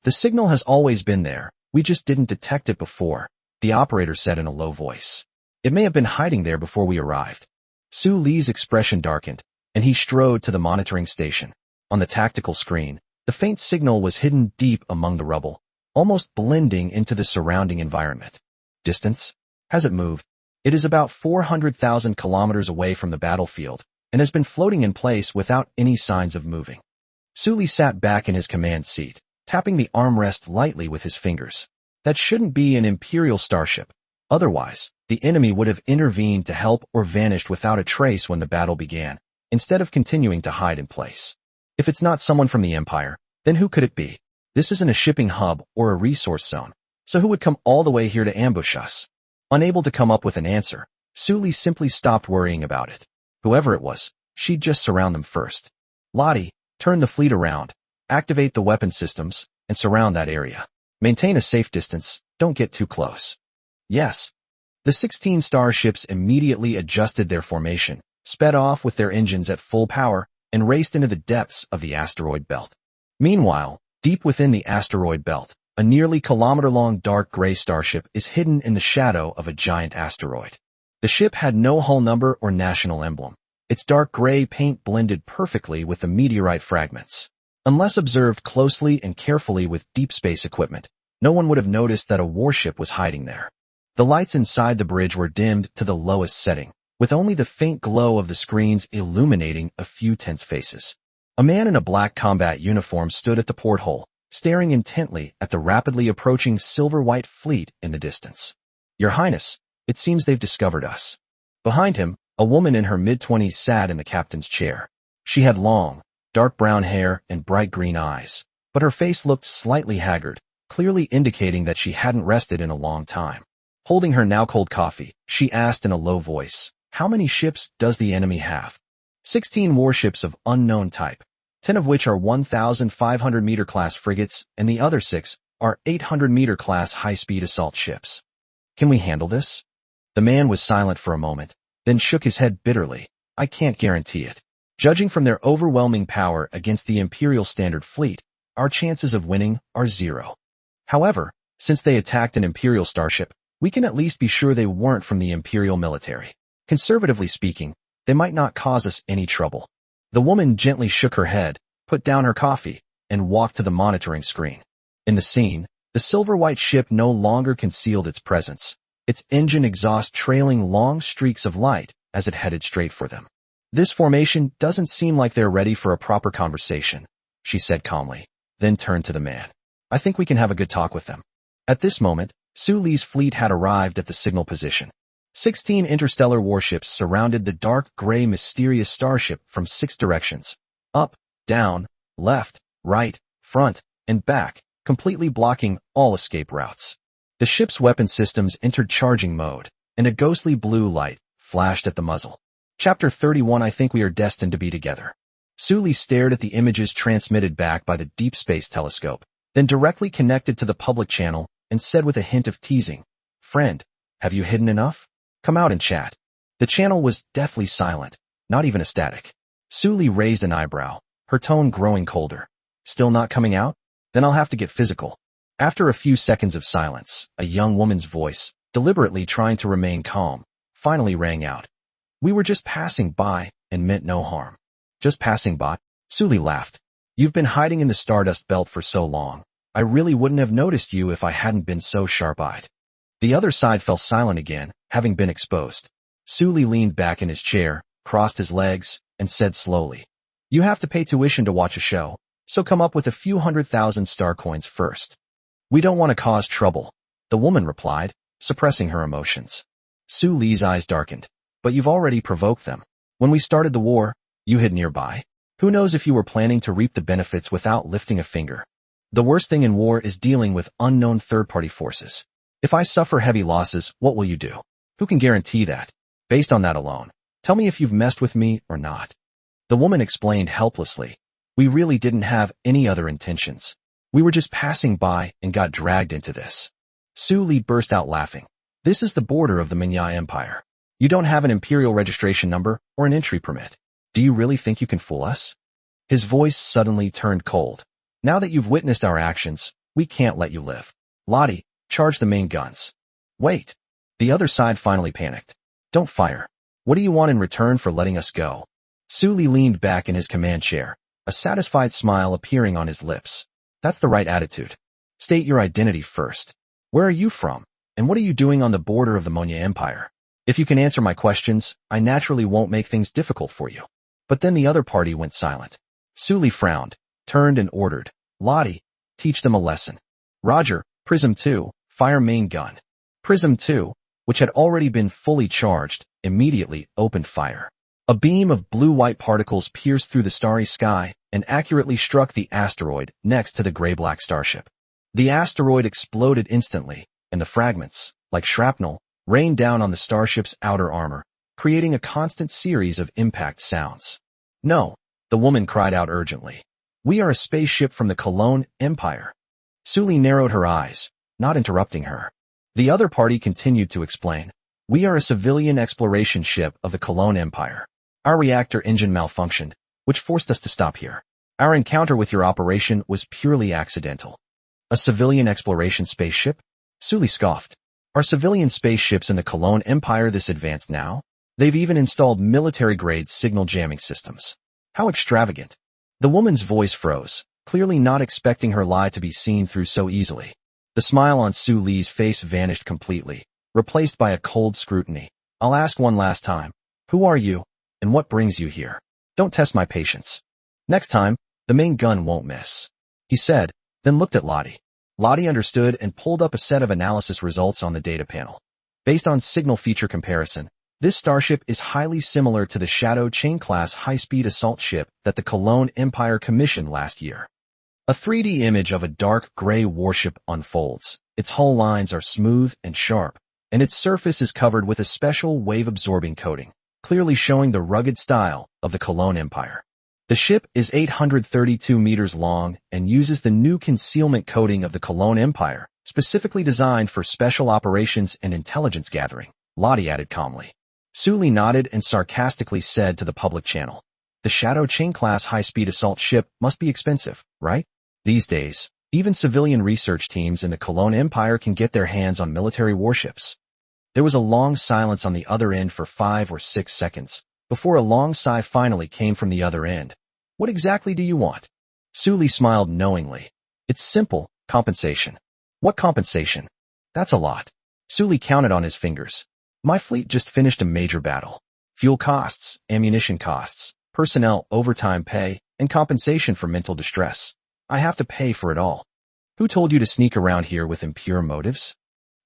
The signal has always been there. We just didn't detect it before, the operator said in a low voice. It may have been hiding there before we arrived. Su Li's expression darkened, and he strode to the monitoring station. On the tactical screen, the faint signal was hidden deep among the rubble, almost blending into the surrounding environment. Distance? Has it moved? It is about 400,000 kilometers away from the battlefield, and has been floating in place without any signs of moving. Su Li sat back in his command seat, tapping the armrest lightly with his fingers. That shouldn't be an Imperial starship. Otherwise, the enemy would have intervened to help or vanished without a trace when the battle began, instead of continuing to hide in place. If it's not someone from the Empire, then who could it be? This isn't a shipping hub or a resource zone, so who would come all the way here to ambush us? Unable to come up with an answer, Su Li simply stopped worrying about it. Whoever it was, she'd just surround them first. Lottie, turn the fleet around, activate the weapon systems, and surround that area. Maintain a safe distance, don't get too close. Yes. The 16 starships immediately adjusted their formation, sped off with their engines at full power, and raced into the depths of the asteroid belt. Meanwhile, deep within the asteroid belt, a nearly kilometer-long dark gray starship is hidden in the shadow of a giant asteroid. The ship had no hull number or national emblem. Its dark gray paint blended perfectly with the meteorite fragments. Unless observed closely and carefully with deep space equipment, no one would have noticed that a warship was hiding there. The lights inside the bridge were dimmed to the lowest setting, with only the faint glow of the screens illuminating a few tense faces. A man in a black combat uniform stood at the porthole, staring intently at the rapidly approaching silver-white fleet in the distance. Your Highness, it seems they've discovered us. Behind him, a woman in her mid-20s sat in the captain's chair. She had long, dark brown hair and bright green eyes, but her face looked slightly haggard, clearly indicating that she hadn't rested in a long time. Holding her now cold coffee, she asked in a low voice, "How many ships does the enemy have?" 16 warships of unknown type, 10 of which are 1,500-meter class frigates, and the other 6 are 800-meter class high-speed assault ships. Can we handle this? The man was silent for a moment, then shook his head bitterly. I can't guarantee it. Judging from their overwhelming power against the Imperial Standard Fleet, our chances of winning are 0. However, since they attacked an Imperial starship, we can at least be sure they weren't from the Imperial military. Conservatively speaking, they might not cause us any trouble. The woman gently shook her head, put down her coffee, and walked to the monitoring screen. In the scene, the silver-white ship no longer concealed its presence, its engine exhaust trailing long streaks of light as it headed straight for them. This formation doesn't seem like they're ready for a proper conversation, she said calmly, then turned to the man. I think we can have a good talk with them. At this moment, Su Li's fleet had arrived at the signal position. 16 interstellar warships surrounded the dark gray mysterious starship from 6 directions. Up, down, left, right, front, and back, completely blocking all escape routes. The ship's weapon systems entered charging mode, and a ghostly blue light flashed at the muzzle. Chapter 31. I think we are destined to be together. Su Li stared at the images transmitted back by the Deep Space Telescope, then directly connected to the public channel and said with a hint of teasing, "Friend, have you hidden enough? Come out and chat." The channel was deathly silent, not even a static. Su Li raised an eyebrow, her tone growing colder. Still not coming out? Then I'll have to get physical. After a few seconds of silence, a young woman's voice, deliberately trying to remain calm, finally rang out. We were just passing by and meant no harm. Just passing by? Suli laughed. You've been hiding in the Stardust Belt for so long. I really wouldn't have noticed you if I hadn't been so sharp-eyed. The other side fell silent again, having been exposed. Suli leaned back in his chair, crossed his legs, and said slowly, You have to pay tuition to watch a show, so come up with a few 100,000 star coins first. We don't want to cause trouble, the woman replied, suppressing her emotions. Suli's eyes darkened. But you've already provoked them. When we started the war, you hid nearby. Who knows if you were planning to reap the benefits without lifting a finger. The worst thing in war is dealing with unknown third-party forces. If I suffer heavy losses, what will you do? Who can guarantee that? Based on that alone, tell me if you've messed with me or not. The woman explained helplessly. We really didn't have any other intentions. We were just passing by and got dragged into this. Suli burst out laughing. This is the border of the Manhwa Empire. You don't have an imperial registration number or an entry permit. Do you really think you can fool us? His voice suddenly turned cold. Now that you've witnessed our actions, we can't let you live. Lottie, charge the main guns. Wait. The other side finally panicked. Don't fire. What do you want in return for letting us go? Suli leaned back in his command chair, a satisfied smile appearing on his lips. That's the right attitude. State your identity first. Where are you from? And what are you doing on the border of the Manhwa Empire? If you can answer my questions, I naturally won't make things difficult for you. But then the other party went silent. Suli frowned, turned and ordered, Lottie, teach them a lesson. Roger, Prism 2, fire main gun. Prism 2, which had already been fully charged, immediately opened fire. A beam of blue-white particles pierced through the starry sky and accurately struck the asteroid next to the gray-black starship. The asteroid exploded instantly, and the fragments, like shrapnel, rained down on the starship's outer armor, creating a constant series of impact sounds. No, the woman cried out urgently. We are a spaceship from the Cologne Empire. Suli narrowed her eyes, not interrupting her. The other party continued to explain. We are a civilian exploration ship of the Cologne Empire. Our reactor engine malfunctioned, which forced us to stop here. Our encounter with your operation was purely accidental. A civilian exploration spaceship? Suli scoffed. Are civilian spaceships in the Cologne Empire this advanced now? They've even installed military-grade signal jamming systems. How extravagant. The woman's voice froze, clearly not expecting her lie to be seen through so easily. The smile on Suli's face vanished completely, replaced by a cold scrutiny. I'll ask one last time. Who are you, and what brings you here? Don't test my patience. Next time, the main gun won't miss. He said, then looked at Lottie. Lottie understood and pulled up a set of analysis results on the data panel. Based on signal feature comparison, this starship is highly similar to the Shadow Chain-class high-speed assault ship that the Cologne Empire commissioned last year. A 3D image of a dark gray warship unfolds. Its hull lines are smooth and sharp, and its surface is covered with a special wave-absorbing coating, clearly showing the rugged style of the Cologne Empire. The ship is 832 meters long and uses the new concealment coating of the Cologne Empire, specifically designed for special operations and intelligence gathering, Lottie added calmly. Suli nodded and sarcastically said to the public channel, the Shadow Chain-class high-speed assault ship must be expensive, right? These days, even civilian research teams in the Cologne Empire can get their hands on military warships. There was a long silence on the other end for 5 or 6 seconds, before a long sigh finally came from the other end. What exactly do you want? Suli smiled knowingly. It's simple, compensation. What compensation? That's a lot. Suli counted on his fingers. My fleet just finished a major battle. Fuel costs, ammunition costs, personnel overtime pay, and compensation for mental distress. I have to pay for it all. Who told you to sneak around here with impure motives?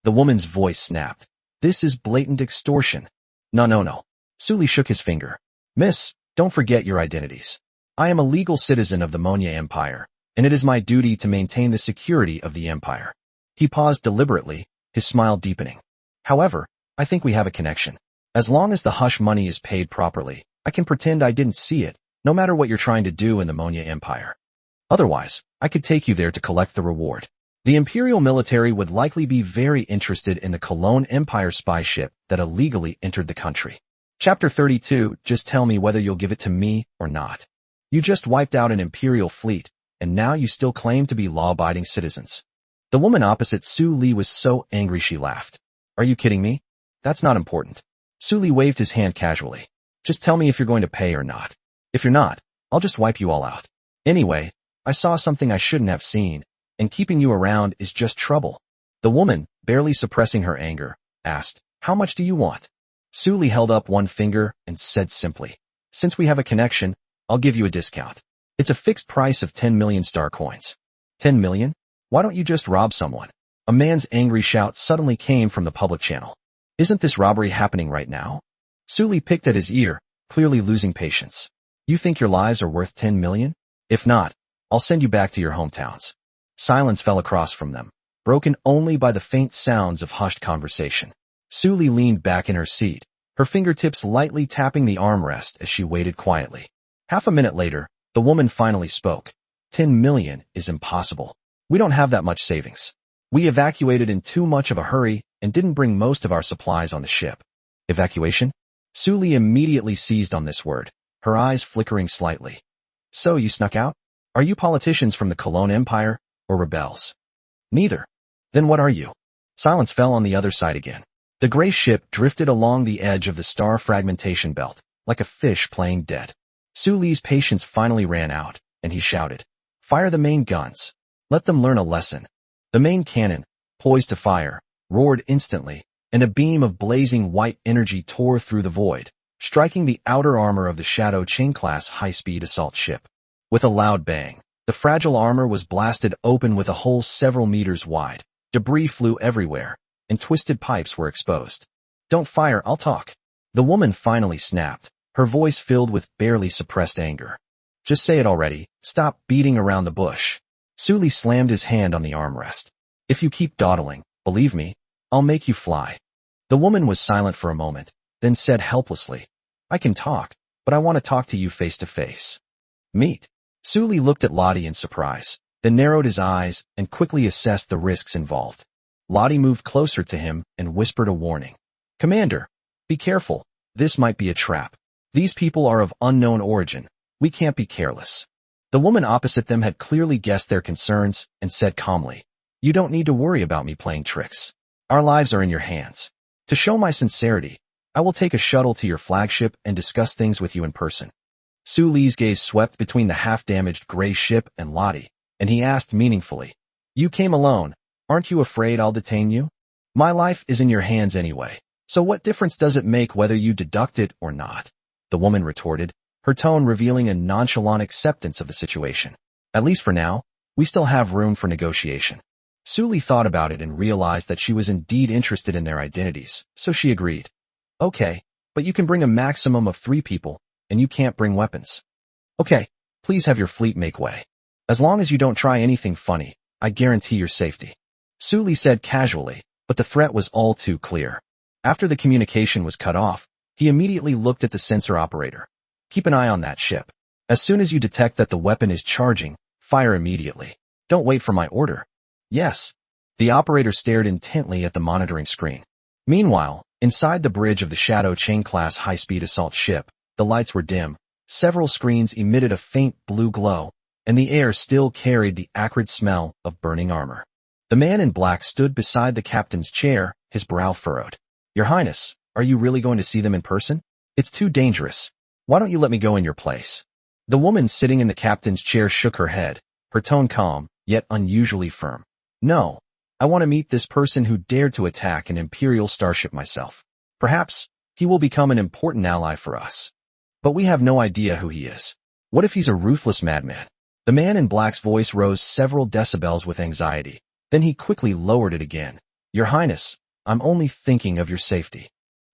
The woman's voice snapped. This is blatant extortion. No. Suli shook his finger. Miss, don't forget your identities. I am a legal citizen of the Manhwa Empire, and it is my duty to maintain the security of the empire. He paused deliberately, his smile deepening. However, I think we have a connection. As long as the hush money is paid properly, I can pretend I didn't see it, no matter what you're trying to do in the Manhwa Empire. Otherwise, I could take you there to collect the reward. The Imperial military would likely be very interested in the Cologne Empire spy ship that illegally entered the country. Chapter 32, just tell me whether you'll give it to me or not. You just wiped out an Imperial fleet, and now you still claim to be law-abiding citizens. The woman opposite Suli was so angry she laughed. Are you kidding me? That's not important. Suli waved his hand casually. Just tell me if you're going to pay or not. If you're not, I'll just wipe you all out. Anyway, I saw something I shouldn't have seen, and keeping you around is just trouble. The woman, barely suppressing her anger, asked, how much do you want? Suli held up one finger and said simply, since we have a connection, I'll give you a discount. It's a fixed price of 10 million star coins. 10 million? Why don't you just rob someone? A man's angry shout suddenly came from the public channel. Isn't this robbery happening right now? Suli picked at his ear, clearly losing patience. You think your lives are worth 10 million? If not, I'll send you back to your hometowns. Silence fell across from them, broken only by the faint sounds of hushed conversation. Suli leaned back in her seat, her fingertips lightly tapping the armrest as she waited quietly. Half a minute later, the woman finally spoke. 10 million is impossible. We don't have that much savings. We evacuated in too much of a hurry and didn't bring most of our supplies on the ship. Evacuation? Suli immediately seized on this word, her eyes flickering slightly. So you snuck out? Are you politicians from the Cologne Empire, or rebels? Neither. Then what are you? Silence fell on the other side again. The gray ship drifted along the edge of the star fragmentation belt, like a fish playing dead. Suli's patience finally ran out, and he shouted, fire the main guns. Let them learn a lesson. The main cannon, poised to fire, roared instantly, and a beam of blazing white energy tore through the void, striking the outer armor of the Shadow Chain-class high-speed assault ship. With a loud bang, the fragile armor was blasted open with a hole several meters wide. Debris flew everywhere, and twisted pipes were exposed. Don't fire, I'll talk. The woman finally snapped, her voice filled with barely suppressed anger. Just say it already, stop beating around the bush. Suli slammed his hand on the armrest. If you keep dawdling, believe me, I'll make you fly. The woman was silent for a moment, then said helplessly, I can talk, but I want to talk to you face to face. Meet. Suli looked at Lottie in surprise, then narrowed his eyes and quickly assessed the risks involved. Lottie moved closer to him and whispered a warning. Commander, be careful, this might be a trap. These people are of unknown origin, we can't be careless. The woman opposite them had clearly guessed their concerns and said calmly, you don't need to worry about me playing tricks. Our lives are in your hands. To show my sincerity, I will take a shuttle to your flagship and discuss things with you in person. Suli's gaze swept between the half-damaged gray ship and Lottie, and he asked meaningfully, you came alone, aren't you afraid I'll detain you? My life is in your hands anyway, so what difference does it make whether you deduct it or not? The woman retorted, her tone revealing a nonchalant acceptance of the situation. At least for now, we still have room for negotiation. Suli thought about it and realized that she was indeed interested in their identities, so she agreed. Okay, but you can bring a maximum of 3 people, and you can't bring weapons. Okay, please have your fleet make way. As long as you don't try anything funny, I guarantee your safety. Suli said casually, but the threat was all too clear. After the communication was cut off, he immediately looked at the sensor operator. Keep an eye on that ship. As soon as you detect that the weapon is charging, fire immediately. Don't wait for my order. Yes. The operator stared intently at the monitoring screen. Meanwhile, inside the bridge of the Shadow Chain-class high-speed assault ship, the lights were dim, several screens emitted a faint blue glow, and the air still carried the acrid smell of burning armor. The man in black stood beside the captain's chair, his brow furrowed. Your Highness, are you really going to see them in person? It's too dangerous. Why don't you let me go in your place? The woman sitting in the captain's chair shook her head, her tone calm, yet unusually firm. No, I want to meet this person who dared to attack an Imperial starship myself. Perhaps he will become an important ally for us. But we have no idea who he is. What if he's a ruthless madman? The man in black's voice rose several decibels with anxiety. Then he quickly lowered it again. Your Highness, I'm only thinking of your safety.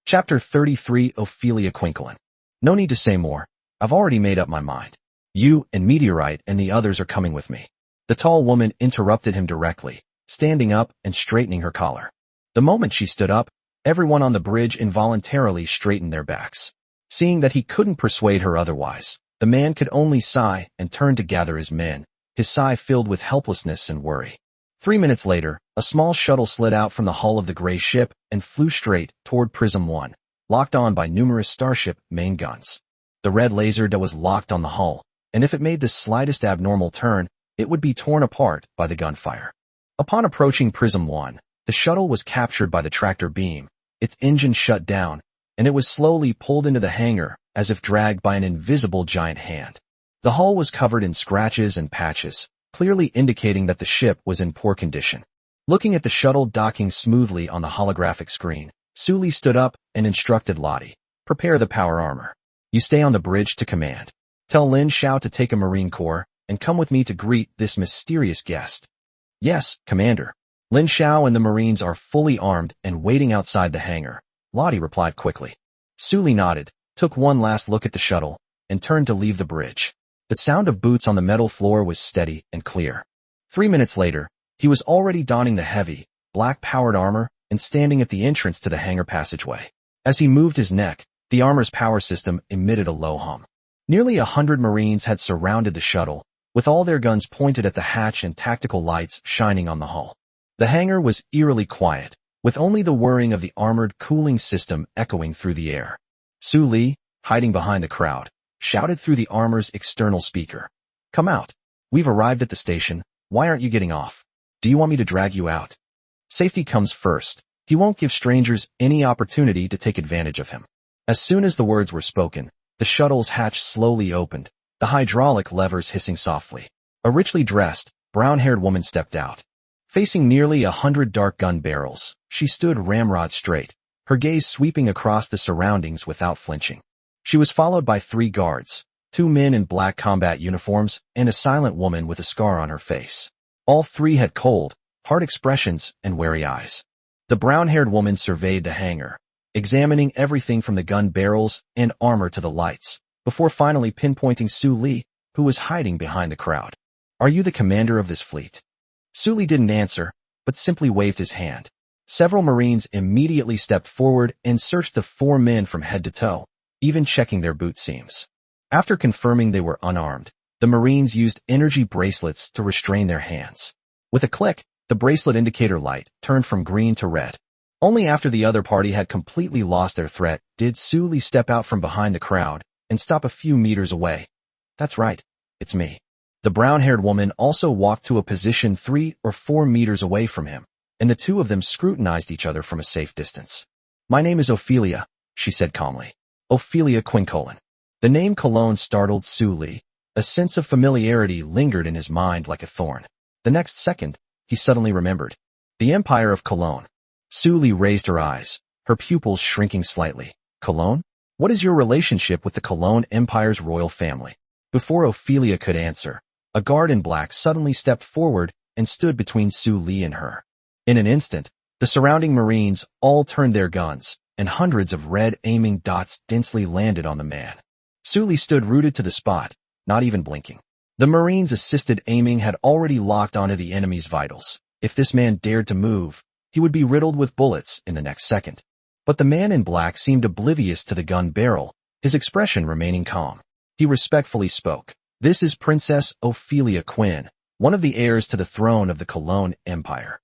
Chapter 33 Ophelia Quinklein. No need to say more. I've already made up my mind. You and Meteorite and the others are coming with me. The tall woman interrupted him directly, standing up and straightening her collar. The moment she stood up, everyone on the bridge involuntarily straightened their backs. Seeing that he couldn't persuade her otherwise, the man could only sigh and turn to gather his men, his sigh filled with helplessness and worry. 3 minutes later, a small shuttle slid out from the hull of the gray ship and flew straight toward Prism 1, locked on by numerous starship main guns. The red laser that was locked on the hull, and if it made the slightest abnormal turn, it would be torn apart by the gunfire. Upon approaching Prism 1, the The shuttle was captured by the tractor beam, its engine shut down, and it was slowly pulled into the hangar as if dragged by an invisible giant hand. The hull was covered in scratches and patches, clearly indicating that the ship was in poor condition. Looking at the shuttle docking smoothly on the holographic screen, Suli stood up and instructed Lottie, "Prepare the power armor. You stay on the bridge to command. Tell Lin Xiao to take a Marine Corps and come with me to greet this mysterious guest." "Yes, Commander." Lin Xiao and the Marines are fully armed and waiting outside the hangar, Lottie replied quickly. Suli nodded, took one last look at the shuttle, and turned to leave the bridge. The sound of boots on the metal floor was steady and clear. 3 minutes later, he was already donning the heavy, black-powered armor and standing at the entrance to the hangar passageway. As he moved his neck, the armor's power system emitted a low hum. Nearly 100 Marines had surrounded the shuttle, with all their guns pointed at the hatch and tactical lights shining on the hull. The hangar was eerily quiet, with only the whirring of the armored cooling system echoing through the air. Su Li, hiding behind the crowd, shouted through the armor's external speaker. "Come out. We've arrived at the station. Why aren't you getting off? Do you want me to drag you out?" Safety comes first. He won't give strangers any opportunity to take advantage of him. As soon as the words were spoken, the shuttle's hatch slowly opened, the hydraulic levers hissing softly. A richly dressed, brown-haired woman stepped out. Facing nearly 100 dark gun barrels, she stood ramrod straight, her gaze sweeping across the surroundings without flinching. She was followed by 3 guards, 2 men in black combat uniforms, and a silent woman with a scar on her face. All 3 had cold, hard expressions and wary eyes. The brown-haired woman surveyed the hangar, examining everything from the gun barrels and armor to the lights, before finally pinpointing Su Li, who was hiding behind the crowd. "Are you the commander of this fleet?" Su Li didn't answer, but simply waved his hand. Several Marines immediately stepped forward and searched the 4 men from head to toe, even checking their boot seams. After confirming they were unarmed, the Marines used energy bracelets to restrain their hands. With a click, the bracelet indicator light turned from green to red. Only after the other party had completely lost their threat did Su Li step out from behind the crowd and stop a few meters away. "That's right, it's me." The brown-haired woman also walked to a position 3 or 4 meters away from him, and the 2 of them scrutinized each other from a safe distance. "My name is Ophelia," she said calmly. "Ophelia Quincolin." The name Cologne startled Su Li. A sense of familiarity lingered in his mind like a thorn. The next second, he suddenly remembered. The Empire of Cologne. Su Li raised her eyes, her pupils shrinking slightly. "Cologne? What is your relationship with the Cologne Empire's royal family?" Before Ophelia could answer, a guard in black suddenly stepped forward and stood between Su Li and her. In an instant, the surrounding Marines all turned their guns, and hundreds of red aiming dots densely landed on the man. Su Li stood rooted to the spot, not even blinking. The Marines' assisted aiming had already locked onto the enemy's vitals. If this man dared to move, he would be riddled with bullets in the next second. But the man in black seemed oblivious to the gun barrel, his expression remaining calm. He respectfully spoke. "This is Princess Ophelia Quinn, one of the heirs to the throne of the Cologne Empire.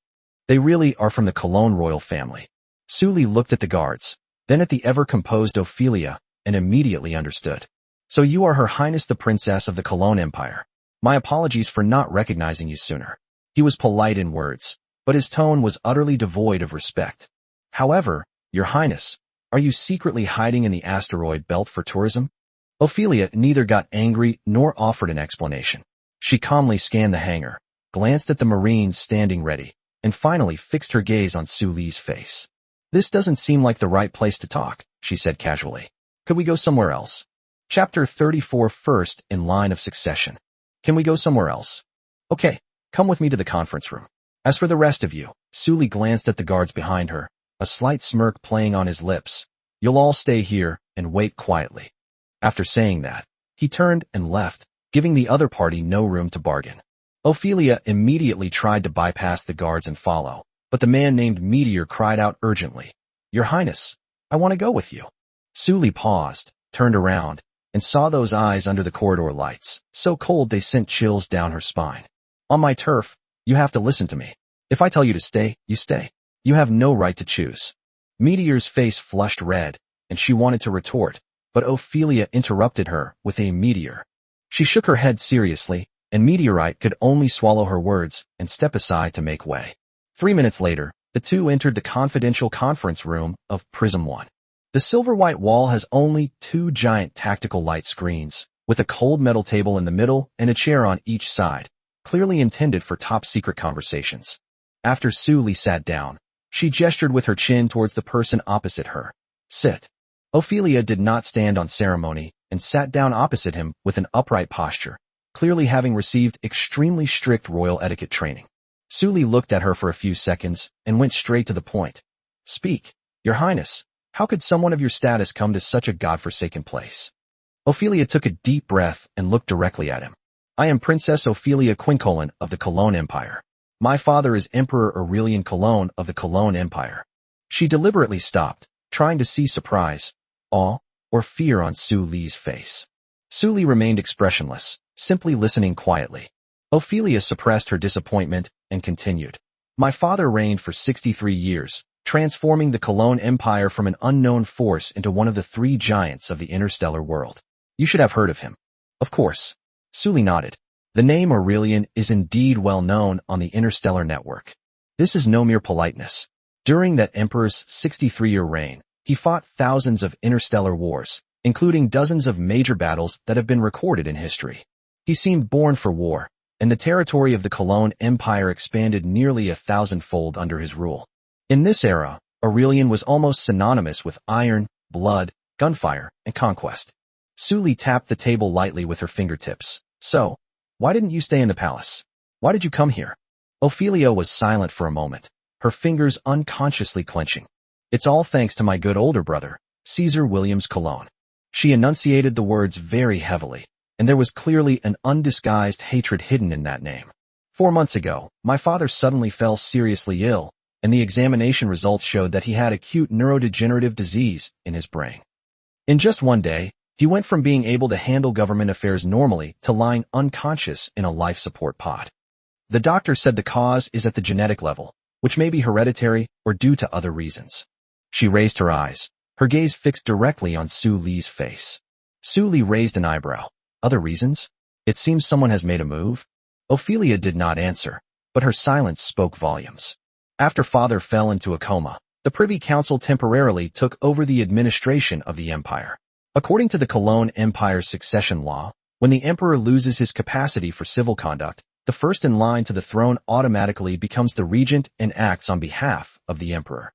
They really are from the Cologne royal family." Su Li looked at the guards, then at the ever-composed Ophelia, and immediately understood. "So you are Her Highness the Princess of the Cologne Empire. My apologies for not recognizing you sooner." He was polite in words, but his tone was utterly devoid of respect. "However, Your Highness, are you secretly hiding in the asteroid belt for tourism?" Ophelia neither got angry nor offered an explanation. She calmly scanned the hangar, glanced at the Marines standing ready, and finally fixed her gaze on Su Li's face. "This doesn't seem like the right place to talk," she said casually. "Could we go somewhere else?" Chapter 34 First in line of succession. "Can we go somewhere else?" "Okay, come with me to the conference room. As for the rest of you," Su Li glanced at the guards behind her, a slight smirk playing on his lips. "You'll all stay here and wait quietly." After saying that, he turned and left, giving the other party no room to bargain. Ophelia immediately tried to bypass the guards and follow, but the man named Meteor cried out urgently, "Your Highness, I want to go with you." Su Li paused, turned around, and saw those eyes under the corridor lights, so cold they sent chills down her spine. "On my turf, you have to listen to me. If I tell you to stay, you stay. You have no right to choose." Meteor's face flushed red, and she wanted to retort, but Ophelia interrupted her with a meteor. She shook her head seriously, and Meteorite could only swallow her words and step aside to make way. 3 minutes later, The two entered the confidential conference room of Prism 1. The silver-white wall has only two giant tactical light screens, with a cold metal table in the middle and a chair on each side, clearly intended for top-secret conversations. After Su Li sat down, she gestured with her chin towards the person opposite her. Sit. Ophelia did not stand on ceremony and sat down opposite him with an upright posture, clearly having received extremely strict royal etiquette training. Su Li looked at her for a few seconds and went straight to the point. Speak, Your Highness. How could someone of your status come to such a godforsaken place? Ophelia took a deep breath and looked directly at him. I am Princess Ophelia Quincolin of the Cologne Empire. My father is Emperor Aurelian Cologne of the Cologne Empire. She deliberately stopped, trying to see surprise, awe, or fear on Su Li's face. Su Li remained expressionless, simply listening quietly. Ophelia suppressed her disappointment and continued. My father reigned for 63 years, transforming the Cologne Empire from an unknown force into one of the three giants of the interstellar world. You should have heard of him. Of course. Su Li nodded. The name Aurelian is indeed well known on the interstellar network. This is no mere politeness. During that emperor's 63-year reign, he fought thousands of interstellar wars, including dozens of major battles that have been recorded in history. He seemed born for war, and the territory of the Cologne Empire expanded nearly 1,000-fold under his rule. In this era, Aurelian was almost synonymous with iron, blood, gunfire, and conquest. Su Li tapped the table lightly with her fingertips. So, why didn't you stay in the palace? Why did you come here? Ophelia was silent for a moment, her fingers unconsciously clenching. It's all thanks to my good older brother, Caesar Williams Cologne. She enunciated the words very heavily, and there was clearly an undisguised hatred hidden in that name. 4 months ago, my father suddenly fell seriously ill, and the examination results showed that he had acute neurodegenerative disease in his brain. In just one day, he went from being able to handle government affairs normally to lying unconscious in a life support pod. The doctor said the cause is at the genetic level, which may be hereditary or due to other reasons. She raised her eyes, her gaze fixed directly on Su Li's face. Su Li raised an eyebrow. Other reasons? It seems someone has made a move. Ophelia did not answer, but her silence spoke volumes. After father fell into a coma, the Privy Council temporarily took over the administration of the empire. According to the Cologne Empire's succession law, when the emperor loses his capacity for civil conduct, the first in line to the throne automatically becomes the regent and acts on behalf of the emperor.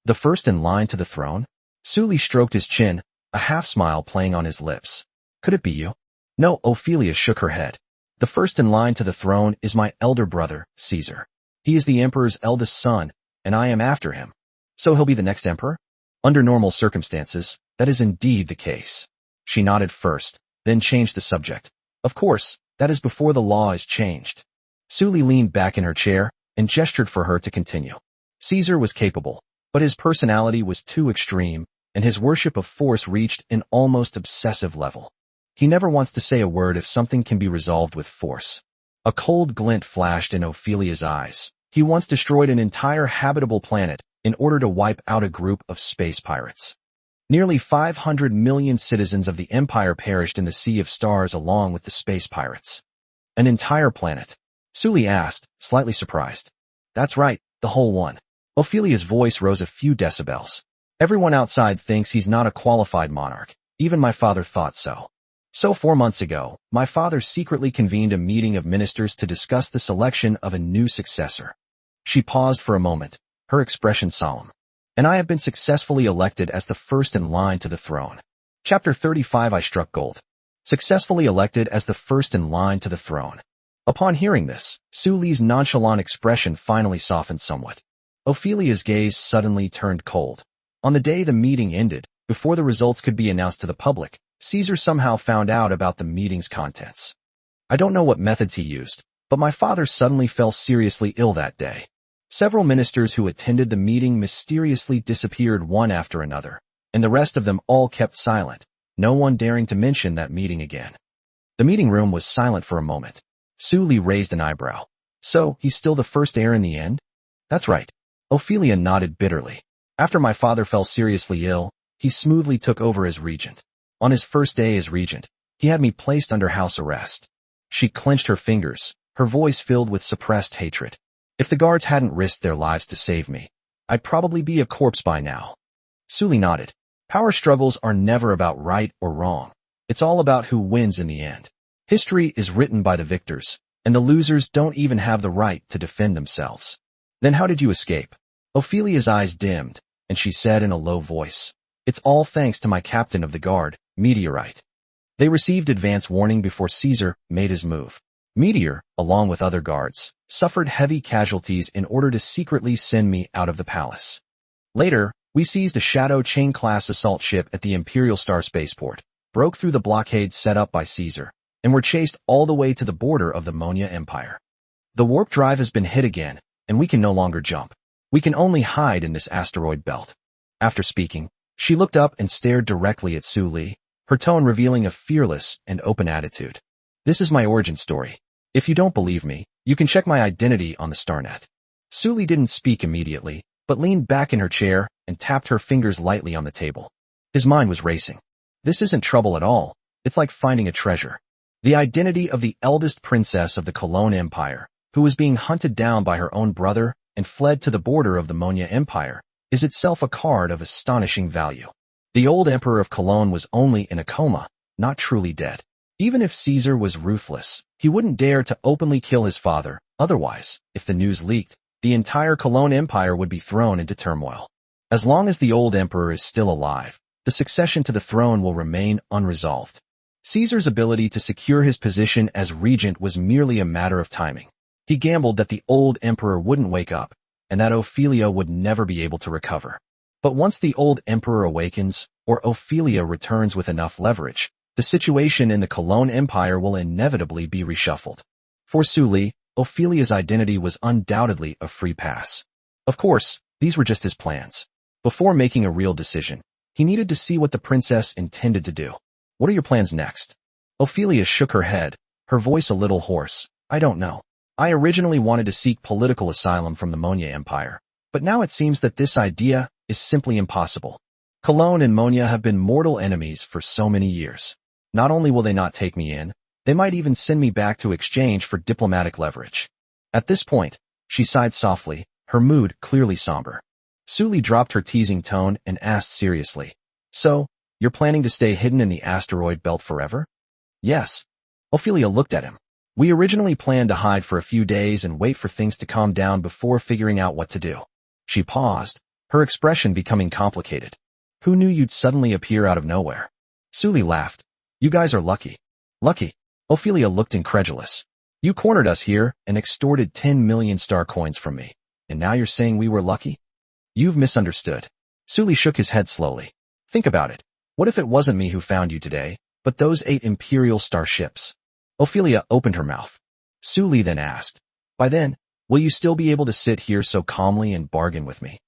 The first in line to the throne? Su Li stroked his chin, a half-smile playing on his lips. Could it be you? No, Ophelia shook her head. The first in line to the throne is my elder brother, Caesar. He is the emperor's eldest son, and I am after him. So he'll be the next emperor? Under normal circumstances, that is indeed the case. She nodded first, then changed the subject. Of course, that is before the law is changed. Su Li leaned back in her chair and gestured for her to continue. Caesar was capable, but his personality was too extreme, and his worship of force reached an almost obsessive level. He never wants to say a word if something can be resolved with force. A cold glint flashed in Ophelia's eyes. He once destroyed an entire habitable planet in order to wipe out a group of space pirates. Nearly 500 million citizens of the Empire perished in the Sea of Stars along with the space pirates. An entire planet? Su Li asked, slightly surprised. That's right, the whole one. Ophelia's voice rose a few decibels. Everyone outside thinks he's not a qualified monarch. Even my father thought so. So 4 months ago, my father secretly convened a meeting of ministers to discuss the selection of a new successor. She paused for a moment, her expression solemn. And I have been successfully elected as the first in line to the throne. Chapter 35 I struck gold. Successfully elected as the first in line to the throne. Upon hearing this, Su Li's nonchalant expression finally softened somewhat. Ophelia's gaze suddenly turned cold. On the day the meeting ended, before the results could be announced to the public, Caesar somehow found out about the meeting's contents. I don't know what methods he used, but my father suddenly fell seriously ill that day. Several ministers who attended the meeting mysteriously disappeared one after another, and the rest of them all kept silent, no one daring to mention that meeting again. The meeting room was silent for a moment. Su Li raised an eyebrow. So, he's still the first heir in the end? That's right. Ophelia nodded bitterly. After my father fell seriously ill, he smoothly took over as regent. On his first day as regent, he had me placed under house arrest. She clenched her fingers, her voice filled with suppressed hatred. If the guards hadn't risked their lives to save me, I'd probably be a corpse by now. Suli nodded. Power struggles are never about right or wrong. It's all about who wins in the end. History is written by the victors, and the losers don't even have the right to defend themselves. Then how did you escape? Ophelia's eyes dimmed, and she said in a low voice, It's all thanks to my captain of the guard, Meteorite. They received advance warning before Caesar made his move. Meteor, along with other guards, suffered heavy casualties in order to secretly send me out of the palace. Later, we seized a Shadow Chain-class assault ship at the Imperial Star spaceport, broke through the blockade set up by Caesar, and were chased all the way to the border of the Monya Empire. The warp drive has been hit again, and we can no longer jump. We can only hide in this asteroid belt. After speaking, she looked up and stared directly at Su Li, her tone revealing a fearless and open attitude. This is my origin story. If you don't believe me, you can check my identity on the StarNet. Su Li didn't speak immediately, but leaned back in her chair and tapped her fingers lightly on the table. His mind was racing. This isn't trouble at all. It's like finding a treasure. The identity of the eldest princess of the Cologne Empire, who was being hunted down by her own brother and fled to the border of the Monya Empire, is itself a card of astonishing value. The old emperor of Cologne was only in a coma, not truly dead. Even if Caesar was ruthless, he wouldn't dare to openly kill his father. Otherwise, if the news leaked, the entire Cologne Empire would be thrown into turmoil. As long as the old emperor is still alive, the succession to the throne will remain unresolved. Caesar's ability to secure his position as regent was merely a matter of timing. He gambled that the old emperor wouldn't wake up, and that Ophelia would never be able to recover. But once the old emperor awakens, or Ophelia returns with enough leverage, the situation in the Cologne Empire will inevitably be reshuffled. For Su Li, Ophelia's identity was undoubtedly a free pass. Of course, these were just his plans. Before making a real decision, he needed to see what the princess intended to do. What are your plans next? Ophelia shook her head, her voice a little hoarse. I don't know. I originally wanted to seek political asylum from the Monya Empire, but now it seems that this idea is simply impossible. Cologne and Monya have been mortal enemies for so many years. Not only will they not take me in, they might even send me back to exchange for diplomatic leverage. At this point, she sighed softly, her mood clearly somber. Su Li dropped her teasing tone and asked seriously, So, you're planning to stay hidden in the asteroid belt forever? Yes. Ophelia looked at him. We originally planned to hide for a few days and wait for things to calm down before figuring out what to do. She paused, her expression becoming complicated. Who knew you'd suddenly appear out of nowhere? Su Li laughed. You guys are lucky. Lucky? Ophelia looked incredulous. You cornered us here and extorted 10 million star coins from me, and now you're saying we were lucky? You've misunderstood. Su Li shook his head slowly. Think about it. What if it wasn't me who found you today, but those 8 Imperial Star ships? Ophelia opened her mouth. Su Li then asked, By then, will you still be able to sit here so calmly and bargain with me?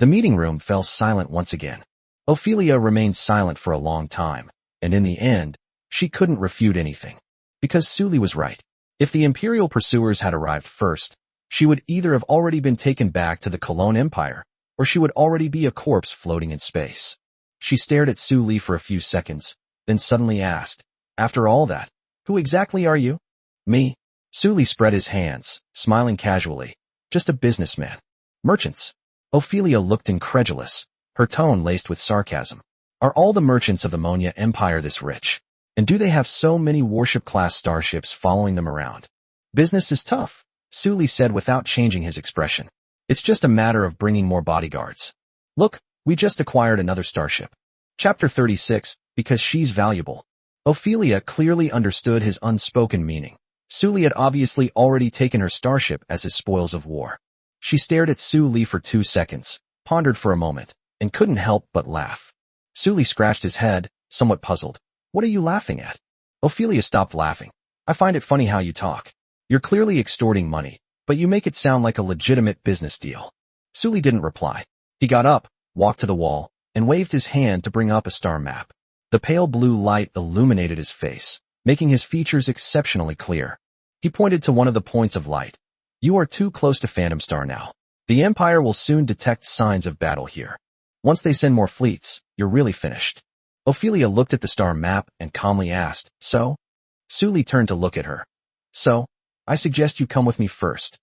The meeting room fell silent once again. Ophelia remained silent for a long time, and in the end, she couldn't refute anything. Because Su Li was right. If the Imperial pursuers had arrived first, she would either have already been taken back to the Cologne Empire, or she would already be a corpse floating in space. She stared at Su Li for a few seconds, then suddenly asked, After all that, who exactly are you? Me. Su Li spread his hands, smiling casually. Just a businessman. Merchants. Ophelia looked incredulous, her tone laced with sarcasm. Are all the merchants of the Monya Empire this rich? And do they have so many warship-class starships following them around? Business is tough, Su Li said without changing his expression. It's just a matter of bringing more bodyguards. Look, we just acquired another starship. Chapter 36, Because She's Valuable. Ophelia clearly understood his unspoken meaning. Su Li had obviously already taken her starship as his spoils of war. She stared at Su Li for 2 seconds, pondered for a moment, and couldn't help but laugh. Su Li scratched his head, somewhat puzzled. What are you laughing at? Ophelia stopped laughing. I find it funny how you talk. You're clearly extorting money, but you make it sound like a legitimate business deal. Su Li didn't reply. He got up, walked to the wall, and waved his hand to bring up a star map. The pale blue light illuminated his face, making his features exceptionally clear. He pointed to one of the points of light. You are too close to Phantom Star now. The Empire will soon detect signs of battle here. Once they send more fleets, you're really finished. Ophelia looked at the star map and calmly asked, So? Su Li turned to look at her. So, I suggest you come with me first.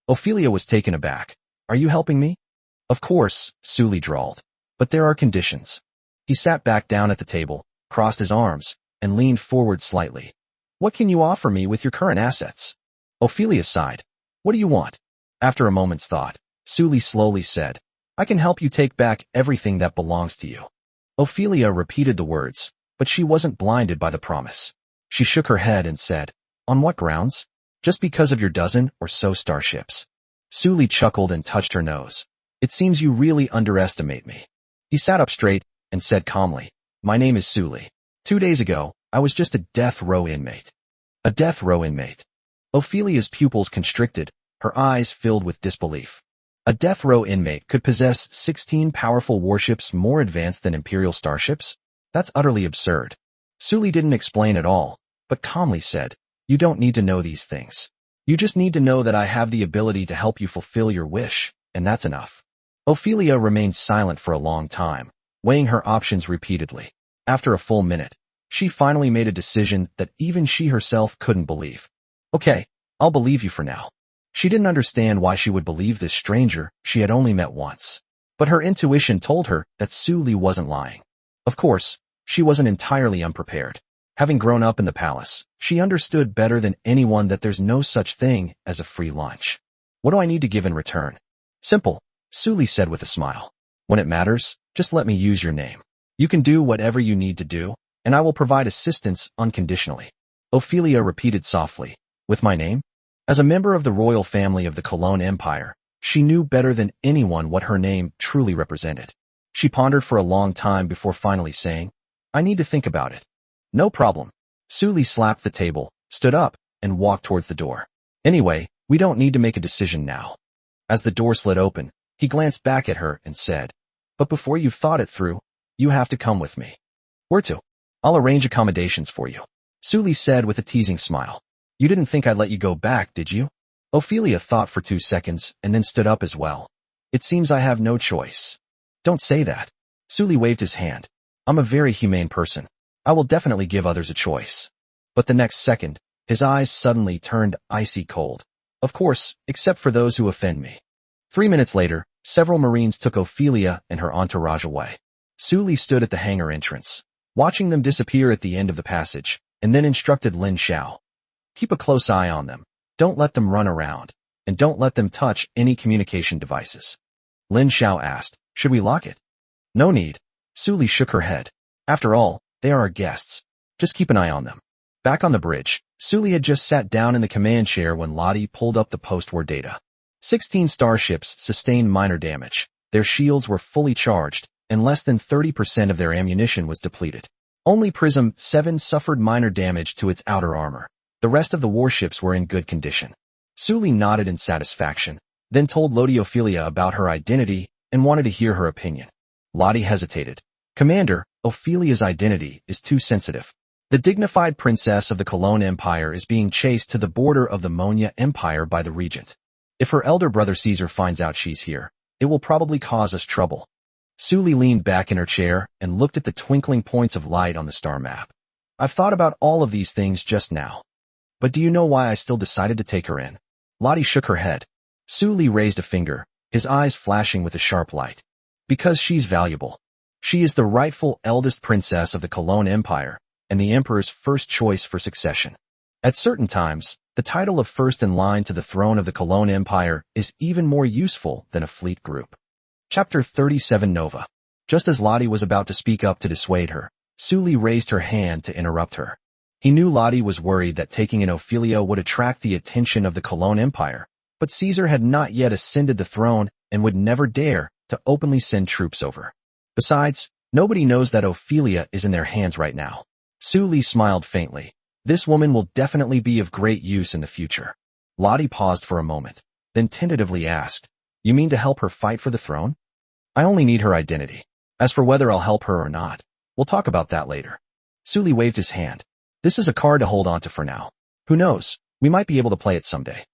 Ophelia was taken aback. Are you helping me? Of course, Suli drawled. But there are conditions. He sat back down at the table, crossed his arms, and leaned forward slightly. What can you offer me with your current assets? Ophelia sighed. What do you want? After a moment's thought, Suli slowly said, I can help you take back everything that belongs to you. Ophelia repeated the words, but she wasn't blinded by the promise. She shook her head and said, On what grounds? Just because of your dozen or so starships. Suli chuckled and touched her nose. It seems you really underestimate me. He sat up straight and said calmly, My name is Suli. 2 days ago, I was just a death row inmate. A death row inmate. Ophelia's pupils constricted, her eyes filled with disbelief. A death row inmate could possess 16 powerful warships more advanced than Imperial starships? That's utterly absurd. Suli didn't explain at all, but calmly said, You don't need to know these things. You just need to know that I have the ability to help you fulfill your wish, and that's enough. Ophelia remained silent for a long time, weighing her options repeatedly. After a full minute, she finally made a decision that even she herself couldn't believe. Okay, I'll believe you for now. She didn't understand why she would believe this stranger she had only met once. But her intuition told her that Suli wasn't lying. Of course, she wasn't entirely unprepared. Having grown up in the palace, she understood better than anyone that there's no such thing as a free lunch. What do I need to give in return? Simple, Suli said with a smile. When it matters, just let me use your name. You can do whatever you need to do, and I will provide assistance unconditionally. Ophelia repeated softly, With my name? As a member of the royal family of the Cologne Empire, she knew better than anyone what her name truly represented. She pondered for a long time before finally saying, I need to think about it. No problem. Suli slapped the table, stood up, and walked towards the door. Anyway, we don't need to make a decision now. As the door slid open, he glanced back at her and said, But before you've thought it through, you have to come with me. Where to? I'll arrange accommodations for you. Suli said with a teasing smile. You didn't think I'd let you go back, did you? Ophelia thought for 2 seconds and then stood up as well. It seems I have no choice. Don't say that. Suli waved his hand. I'm a very humane person. I will definitely give others a choice. But the next second, his eyes suddenly turned icy cold. Of course, except for those who offend me. 3 minutes later, several Marines took Ophelia and her entourage away. Suli stood at the hangar entrance, watching them disappear at the end of the passage, and then instructed Lin Xiao. Keep a close eye on them. Don't let them run around, and don't let them touch any communication devices. Lin Xiao asked, Should we lock it? No need. Suli shook her head. After all, they are our guests. Just keep an eye on them. Back on the bridge, Suli had just sat down in the command chair when Lottie pulled up the post-war data. 16 starships sustained minor damage. Their shields were fully charged, and less than 30% of their ammunition was depleted. Only Prism 7 suffered minor damage to its outer armor. The rest of the warships were in good condition. Suli nodded in satisfaction, then told Lottie Ophelia about her identity and wanted to hear her opinion. Lottie hesitated. Commander, Ophelia's identity is too sensitive. The dignified princess of the Cologne Empire is being chased to the border of the Manhwa Empire by the regent. If her elder brother Caesar finds out she's here, it will probably cause us trouble. Suli leaned back in her chair and looked at the twinkling points of light on the star map. I've thought about all of these things just now. But do you know why I still decided to take her in? Lottie shook her head. Suli raised a finger, his eyes flashing with a sharp light. Because she's valuable. She is the rightful eldest princess of the Cologne Empire, and the emperor's first choice for succession. At certain times, the title of first in line to the throne of the Cologne Empire is even more useful than a fleet group. Chapter 37 Nova. Just as Lottie was about to speak up to dissuade her, Suli raised her hand to interrupt her. He knew Lottie was worried that taking in Ophelia would attract the attention of the Cologne Empire, but Caesar had not yet ascended the throne and would never dare to openly send troops over. Besides, nobody knows that Ophelia is in their hands right now. Suli smiled faintly. This woman will definitely be of great use in the future. Lottie paused for a moment, then tentatively asked, You mean to help her fight for the throne? I only need her identity. As for whether I'll help her or not, we'll talk about that later. Suli waved his hand. This is a card to hold on to for now. Who knows, we might be able to play it someday.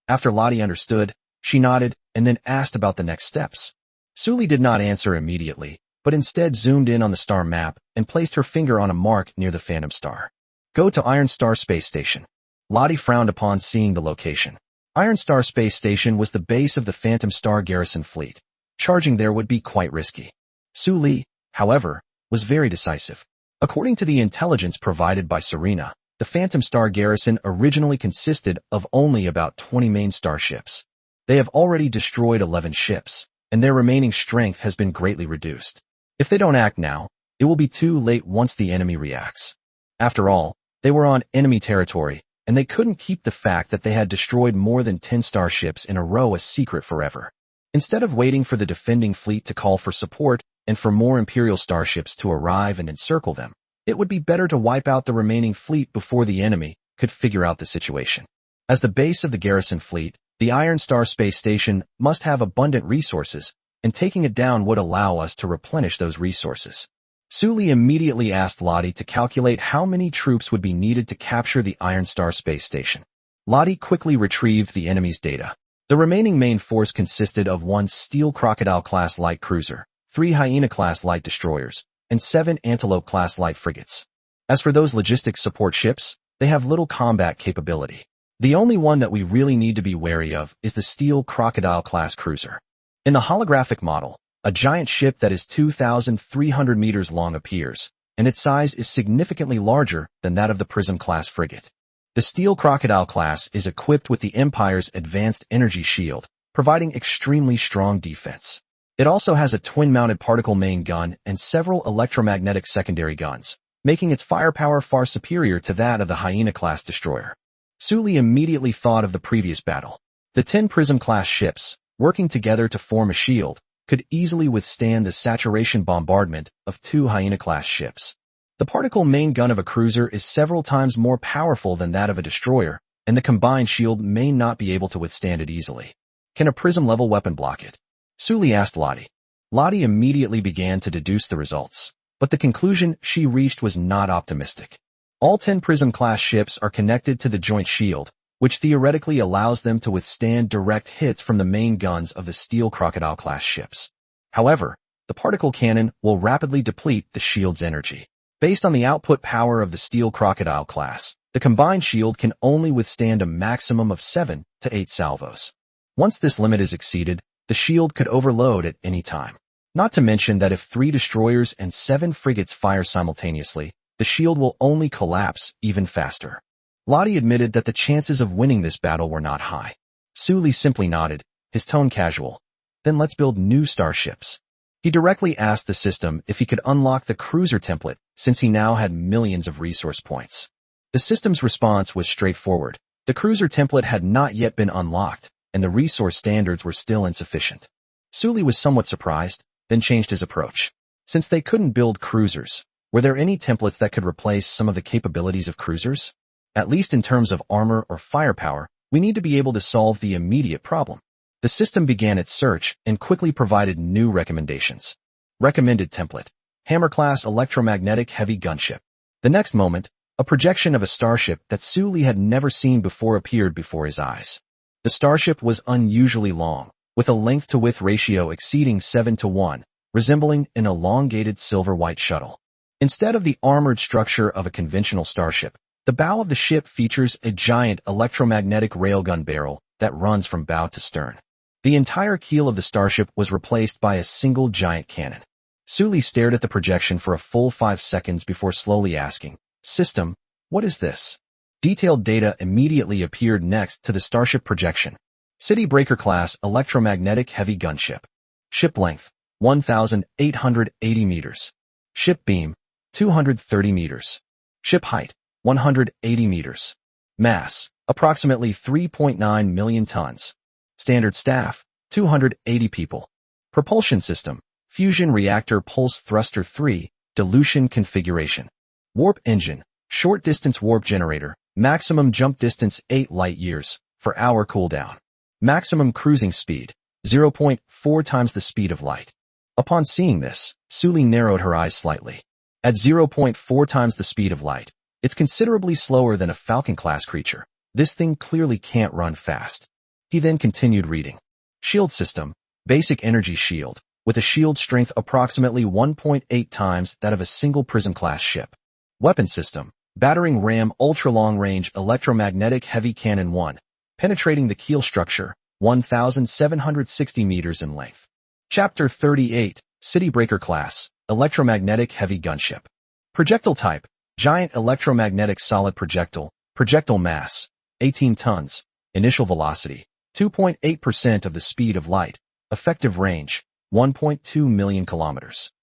After Lottie understood, she nodded and then asked about the next steps. Suli did not answer immediately, but instead zoomed in on the star map and placed her finger on a mark near the Phantom Star. Go to Iron Star Space Station. Lottie frowned upon seeing the location. Iron Star Space Station was the base of the Phantom Star garrison fleet. Charging there would be quite risky. Su Li, however, was very decisive. According to the intelligence provided by Serena, the Phantom Star garrison originally consisted of only about 20 main starships. They have already destroyed 11 ships, and their remaining strength has been greatly reduced. If they don't act now, it will be too late once the enemy reacts. After all, they were on enemy territory, and they couldn't keep the fact that they had destroyed more than 10 starships in a row a secret forever. Instead of waiting for the defending fleet to call for support and for more Imperial starships to arrive and encircle them, it would be better to wipe out the remaining fleet before the enemy could figure out the situation. As the base of the garrison fleet, the Iron Star space station must have abundant resources, and taking it down would allow us to replenish those resources. Su Li immediately asked Lottie to calculate how many troops would be needed to capture the Iron Star space station. Lottie quickly retrieved the enemy's data. The remaining main force consisted of 1 Steel Crocodile-class light cruiser, 3 Hyena-class light destroyers, and 7 Antelope-class light frigates. As for those logistics support ships, they have little combat capability. The only one that we really need to be wary of is the Steel Crocodile-class cruiser. In the holographic model, a giant ship that is 2,300 meters long appears, and its size is significantly larger than that of the Prism-class frigate. The Steel Crocodile class is equipped with the Empire's advanced energy shield, providing extremely strong defense. It also has a twin-mounted particle main gun and several electromagnetic secondary guns, making its firepower far superior to that of the Hyena-class destroyer. Su Li immediately thought of the previous battle. The 10 Prism-class ships, working together to form a shield, could easily withstand the saturation bombardment of 2 Hyena-class ships. The particle main gun of a cruiser is several times more powerful than that of a destroyer, and the combined shield may not be able to withstand it easily. Can a Prism-level weapon block it? Su Li asked Lottie. Lottie immediately began to deduce the results, but the conclusion she reached was not optimistic. All 10 Prism-class ships are connected to the joint shield, which theoretically allows them to withstand direct hits from the main guns of the Steel Crocodile-class ships. However, the particle cannon will rapidly deplete the shield's energy. Based on the output power of the Steel Crocodile class, the combined shield can only withstand a maximum of 7 to 8 salvos. Once this limit is exceeded, the shield could overload at any time. Not to mention that if 3 destroyers and 7 frigates fire simultaneously, the shield will only collapse even faster. Lottie admitted that the chances of winning this battle were not high. Su Li simply nodded, his tone casual. Then let's build new starships. He directly asked the system if he could unlock the cruiser template, since he now had millions of resource points. The system's response was straightforward. The cruiser template had not yet been unlocked, and the resource standards were still insufficient. Su Li was somewhat surprised, then changed his approach. Since they couldn't build cruisers, were there any templates that could replace some of the capabilities of cruisers? At least in terms of armor or firepower, we need to be able to solve the immediate problem. The system began its search and quickly provided new recommendations. Recommended template: Hammer-class electromagnetic heavy gunship. The next moment, a projection of a starship that Su Li had never seen before appeared before his eyes. The starship was unusually long, with a length-to-width ratio exceeding 7:1, resembling an elongated silver-white shuttle. Instead of the armored structure of a conventional starship, the bow of the ship features a giant electromagnetic railgun barrel that runs from bow to stern. The entire keel of the starship was replaced by a single giant cannon. Su Li stared at the projection for a full 5 seconds before slowly asking, "System, what is this?" Detailed data immediately appeared next to the starship projection. City Breaker class electromagnetic heavy gunship. Ship length, 1,880 meters. Ship beam, 230 meters. Ship height, 180 meters. Mass, approximately 3.9 million tons. Standard staff, 280 people. Propulsion system, fusion reactor pulse thruster 3, dilution configuration. Warp engine, short distance warp generator, maximum jump distance 8 light years, for hour cooldown. Maximum cruising speed, 0.4 times the speed of light. Upon seeing this, Su Li narrowed her eyes slightly. At 0.4 times the speed of light, it's considerably slower than a Falcon-class creature. This thing clearly can't run fast. He then continued reading. Shield system, basic energy shield, with a shield strength approximately 1.8 times that of a single Prism-class ship. Weapon system, battering ram ultra-long-range electromagnetic heavy cannon 1, penetrating the keel structure, 1,760 meters in length. Chapter 38, City Breaker Class, Electromagnetic Heavy Gunship. Projectile type, Giant Electromagnetic Solid Projectile, projectile mass, 18 tons, initial velocity, 2.8% of the speed of light, effective range, 1.2 million kilometers.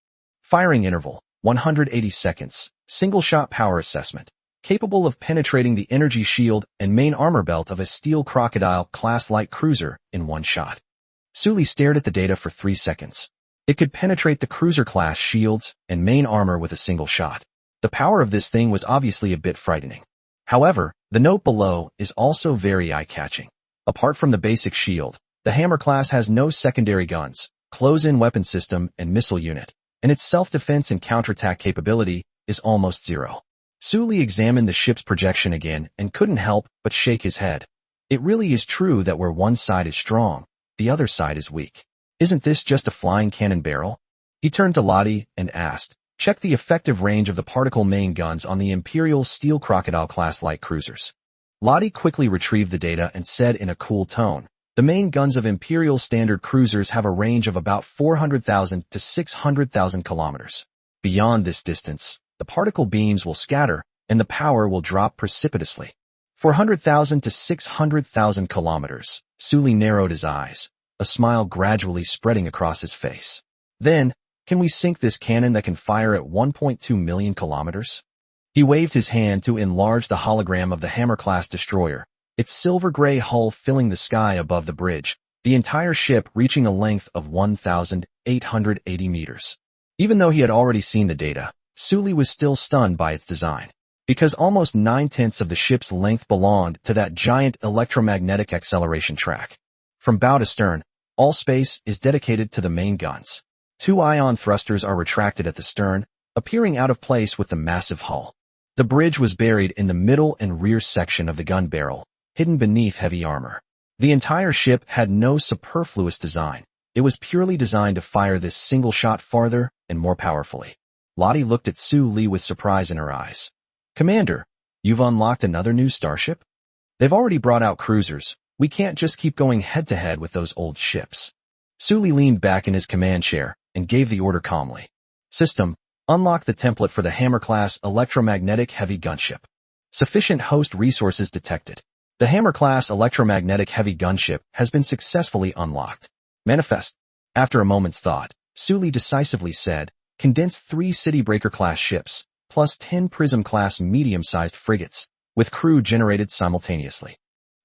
Firing interval, 180 seconds, single-shot power assessment, capable of penetrating the energy shield and main armor belt of a Steel Crocodile-class light cruiser in one shot. Sully stared at the data for 3 seconds. It could penetrate the cruiser-class shields and main armor with a single shot. The power of this thing was obviously a bit frightening. However, the note below is also very eye-catching. Apart from the basic shield, the Hammer class has no secondary guns, close-in weapon system, and missile unit, and its self-defense and counterattack capability is almost zero. Sully examined the ship's projection again and couldn't help but shake his head. It really is true that where one side is strong, the other side is weak. Isn't this just a flying cannon barrel? He turned to Lottie and asked, check the effective range of the particle main guns on the Imperial Steel Crocodile-class light cruisers. Lottie quickly retrieved the data and said in a cool tone, the main guns of Imperial standard cruisers have a range of about 400,000 to 600,000 kilometers. Beyond this distance, the particle beams will scatter and the power will drop precipitously. 400,000 to 600,000 kilometers. Sully narrowed his eyes, a smile gradually spreading across his face. Then, can we sink this cannon that can fire at 1.2 million kilometers? He waved his hand to enlarge the hologram of the Hammer-class destroyer, its silver-gray hull filling the sky above the bridge, the entire ship reaching a length of 1,880 meters. Even though he had already seen the data, Sully was still stunned by its design, because almost 9/10 of the ship's length belonged to that giant electromagnetic acceleration track. From bow to stern, all space is dedicated to the main guns. 2 ion thrusters are retracted at the stern, appearing out of place with the massive hull. The bridge was buried in the middle and rear section of the gun barrel, hidden beneath heavy armor. The entire ship had no superfluous design. It was purely designed to fire this single shot farther and more powerfully. Lottie looked at Sully with surprise in her eyes. Commander, you've unlocked another new starship? They've already brought out cruisers. We can't just keep going head-to-head with those old ships. Sully leaned back in his command chair and gave the order calmly. System, unlock the template for the Hammer-class electromagnetic heavy gunship. Sufficient host resources detected. The Hammer-class electromagnetic heavy gunship has been successfully unlocked. Manifest. After a moment's thought, Sully decisively said, condense 3 City Breaker-class ships, plus 10 Prism-class medium-sized frigates, with crew generated simultaneously.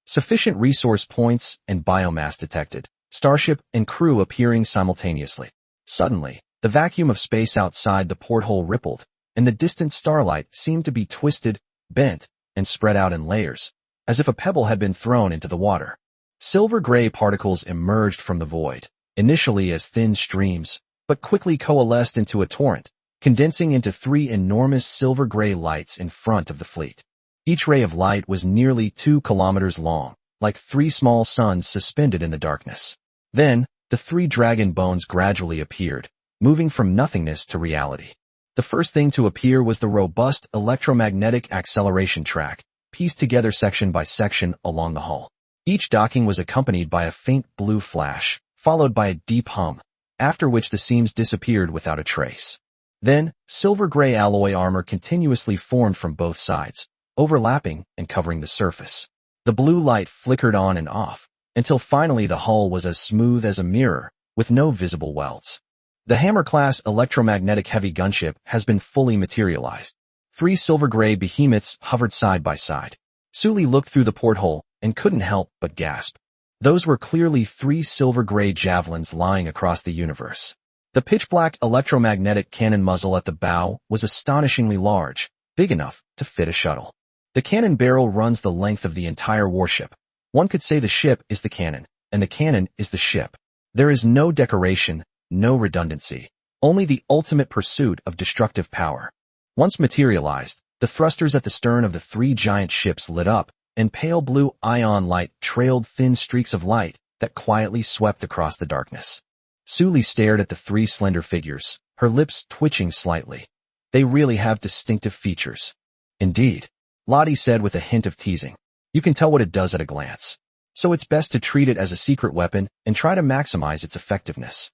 Sufficient resource points and biomass detected, starship and crew appearing simultaneously. Suddenly, the vacuum of space outside the porthole rippled, and the distant starlight seemed to be twisted, bent, and spread out in layers, as if a pebble had been thrown into the water. Silver-gray particles emerged from the void, initially as thin streams, but quickly coalesced into a torrent, condensing into 3 enormous silver-gray lights in front of the fleet. Each ray of light was nearly 2 kilometers long, like 3 small suns suspended in the darkness. Then, the 3 dragon bones gradually appeared, moving from nothingness to reality. The first thing to appear was the robust electromagnetic acceleration track, pieced together section by section along the hull. Each docking was accompanied by a faint blue flash, followed by a deep hum, after which the seams disappeared without a trace. Then, silver-gray alloy armor continuously formed from both sides, overlapping and covering the surface. The blue light flickered on and off, until finally the hull was as smooth as a mirror, with no visible welds. The Hammer-class electromagnetic heavy gunship has been fully materialized. 3 silver-gray behemoths hovered side by side. Sully looked through the porthole and couldn't help but gasp. Those were clearly 3 silver-gray javelins lying across the universe. The pitch-black electromagnetic cannon muzzle at the bow was astonishingly large, big enough to fit a shuttle. The cannon barrel runs the length of the entire warship. One could say the ship is the cannon, and the cannon is the ship. There is no decoration, no redundancy, only the ultimate pursuit of destructive power. Once materialized, the thrusters at the stern of the 3 giant ships lit up, and pale blue ion light trailed thin streaks of light that quietly swept across the darkness. Sully stared at the 3 slender figures, her lips twitching slightly. They really have distinctive features. Indeed, Lottie said with a hint of teasing. You can tell what it does at a glance. So it's best to treat it as a secret weapon and try to maximize its effectiveness.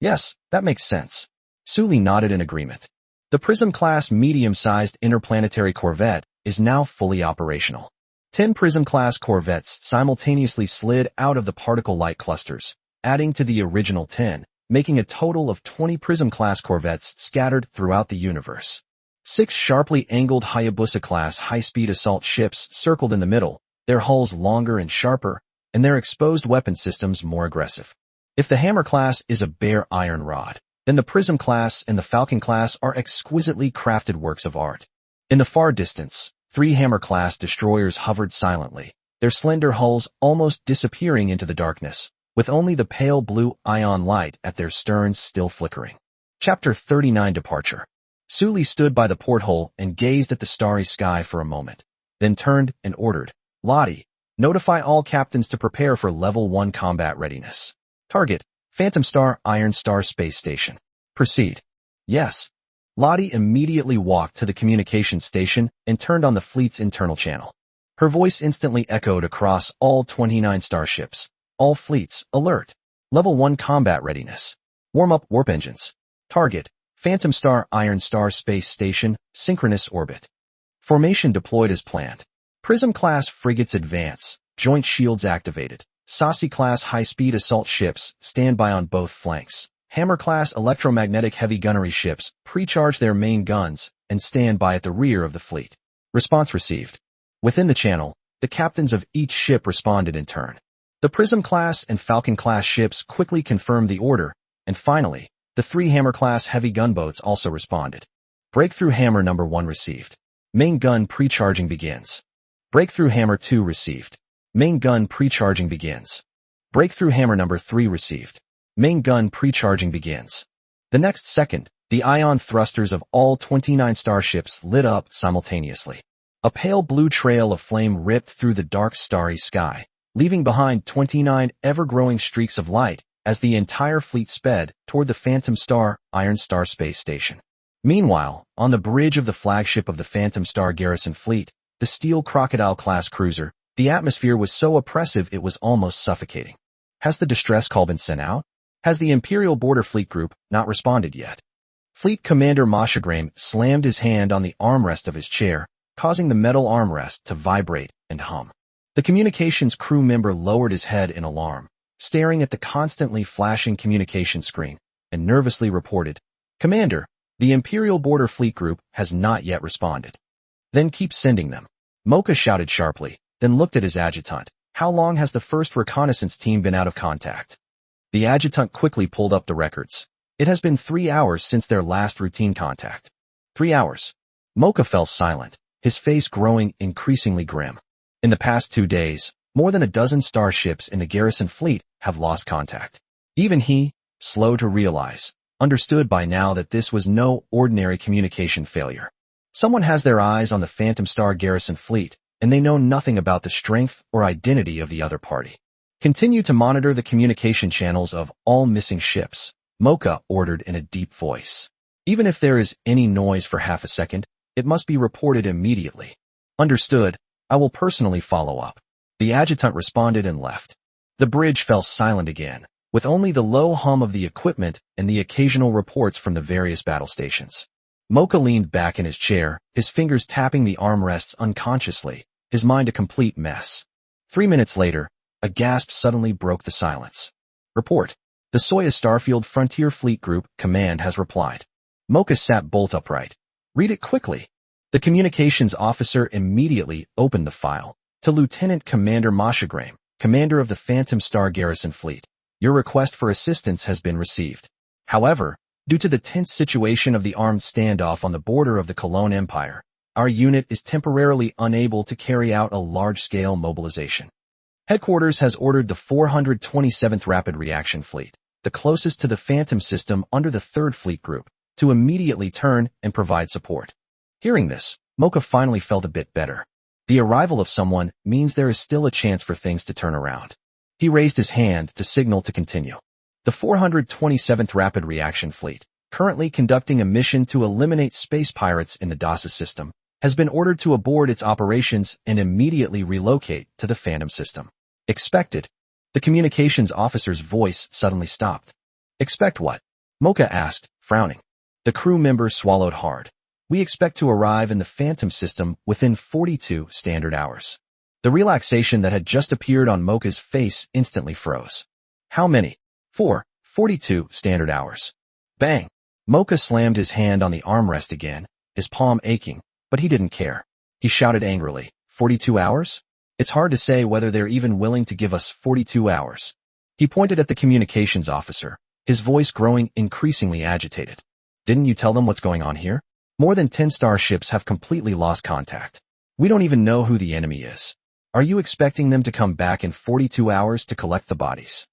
Yes, that makes sense. Sully nodded in agreement. The Prism-class medium-sized interplanetary corvette is now fully operational. 10 Prism-class corvettes simultaneously slid out of the particle light clusters, adding to the original 10, making a total of 20 Prism-class corvettes scattered throughout the universe. 6 sharply angled Hayabusa-class high-speed assault ships circled in the middle, their hulls longer and sharper, and their exposed weapon systems more aggressive. If the Hammer class is a bare iron rod, then the Prism class and the Falcon class are exquisitely crafted works of art. In the far distance, 3 Hammer class destroyers hovered silently, their slender hulls almost disappearing into the darkness, with only the pale blue ion light at their sterns still flickering. Chapter 39 Departure. Sully stood by the porthole and gazed at the starry sky for a moment, then turned and ordered, "Lottie, notify all captains to prepare for Level 1 combat readiness. Target, Phantom Star Iron Star Space Station. Proceed." "Yes." Lottie immediately walked to the communications station and turned on the fleet's internal channel. Her voice instantly echoed across all 29 starships. "All fleets, alert. Level 1 combat readiness. Warm up warp engines. Target, Phantom Star Iron Star Space Station, synchronous orbit. Formation deployed as planned. Prism-class frigates advance, joint shields activated. Saucy-class high-speed assault ships stand by on both flanks. Hammer-class electromagnetic heavy gunnery ships pre-charge their main guns and stand by at the rear of the fleet." Response received. Within the channel, the captains of each ship responded in turn. The Prism-class and Falcon-class ships quickly confirmed the order, and finally, the 3 Hammer-class heavy gunboats also responded. Breakthrough Hammer number 1 received. Main gun pre-charging begins. Breakthrough Hammer 2 received. Main gun pre-charging begins. Breakthrough Hammer number 3 received. Main gun pre-charging begins. The next second, the ion thrusters of all 29 starships lit up simultaneously. A pale blue trail of flame ripped through the dark starry sky, leaving behind 29 ever-growing streaks of light as the entire fleet sped toward the Phantom Star Iron Star Space Station. Meanwhile, on the bridge of the flagship of the Phantom Star Garrison Fleet, the Steel Crocodile-class cruiser, the atmosphere was so oppressive it was almost suffocating. Has the distress call been sent out? Has the Imperial Border Fleet Group not responded yet? Fleet Commander Mashagrame slammed his hand on the armrest of his chair, causing the metal armrest to vibrate and hum. The communications crew member lowered his head in alarm, staring at the constantly flashing communication screen, and nervously reported, "Commander, the Imperial Border Fleet Group has not yet responded." "Then keep sending them." Mocha shouted sharply, then looked at his adjutant. "How long has the first reconnaissance team been out of contact?" The adjutant quickly pulled up the records. "It has been 3 hours since their last routine contact." 3 hours. Mocha fell silent, his face growing increasingly grim. In the past 2 days, more than a dozen starships in the garrison fleet have lost contact. Even he, slow to realize, understood by now that this was no ordinary communication failure. Someone has their eyes on the Phantom Star Garrison Fleet, and they know nothing about the strength or identity of the other party. "Continue to monitor the communication channels of all missing ships," Mocha ordered in a deep voice. "Even if there is any noise for half a second, it must be reported immediately." "Understood. I will personally follow up." The adjutant responded and left. The bridge fell silent again, with only the low hum of the equipment and the occasional reports from the various battle stations. Mocha leaned back in his chair, his fingers tapping the armrests unconsciously, his mind a complete mess. 3 minutes later, a gasp suddenly broke the silence. "Report. The Soyuz Starfield Frontier Fleet Group Command has replied." Mocha sat bolt upright. "Read it quickly." The communications officer immediately opened the file. "To Lieutenant Commander Mashagrame, Commander of the Phantom Star Garrison Fleet. Your request for assistance has been received. However, due to the tense situation of the armed standoff on the border of the Cologne Empire, our unit is temporarily unable to carry out a large-scale mobilization. Headquarters has ordered the 427th Rapid Reaction Fleet, the closest to the Phantom system under the 3rd Fleet Group, to immediately turn and provide support." Hearing this, Mocha finally felt a bit better. The arrival of someone means there is still a chance for things to turn around. He raised his hand to signal to continue. The 427th Rapid Reaction Fleet, currently conducting a mission to eliminate space pirates in the DASA system, has been ordered to abort its operations and immediately relocate to the Phantom system. "Expected." The communications officer's voice suddenly stopped. "Expect what?" Mocha asked, frowning. The crew member swallowed hard. We expect to arrive in the Phantom system within 42 standard hours. The relaxation that had just appeared on Mocha's face instantly froze. How many? 42 standard hours. Bang! Mocha slammed his hand on the armrest again, his palm aching, but he didn't care. He shouted angrily, 42 hours? It's hard to say whether they're even willing to give us 42 hours. He pointed at the communications officer, his voice growing increasingly agitated. Didn't you tell them what's going on here? More than 10 starships have completely lost contact. We don't even know who the enemy is. Are you expecting them to come back in 42 hours to collect the bodies?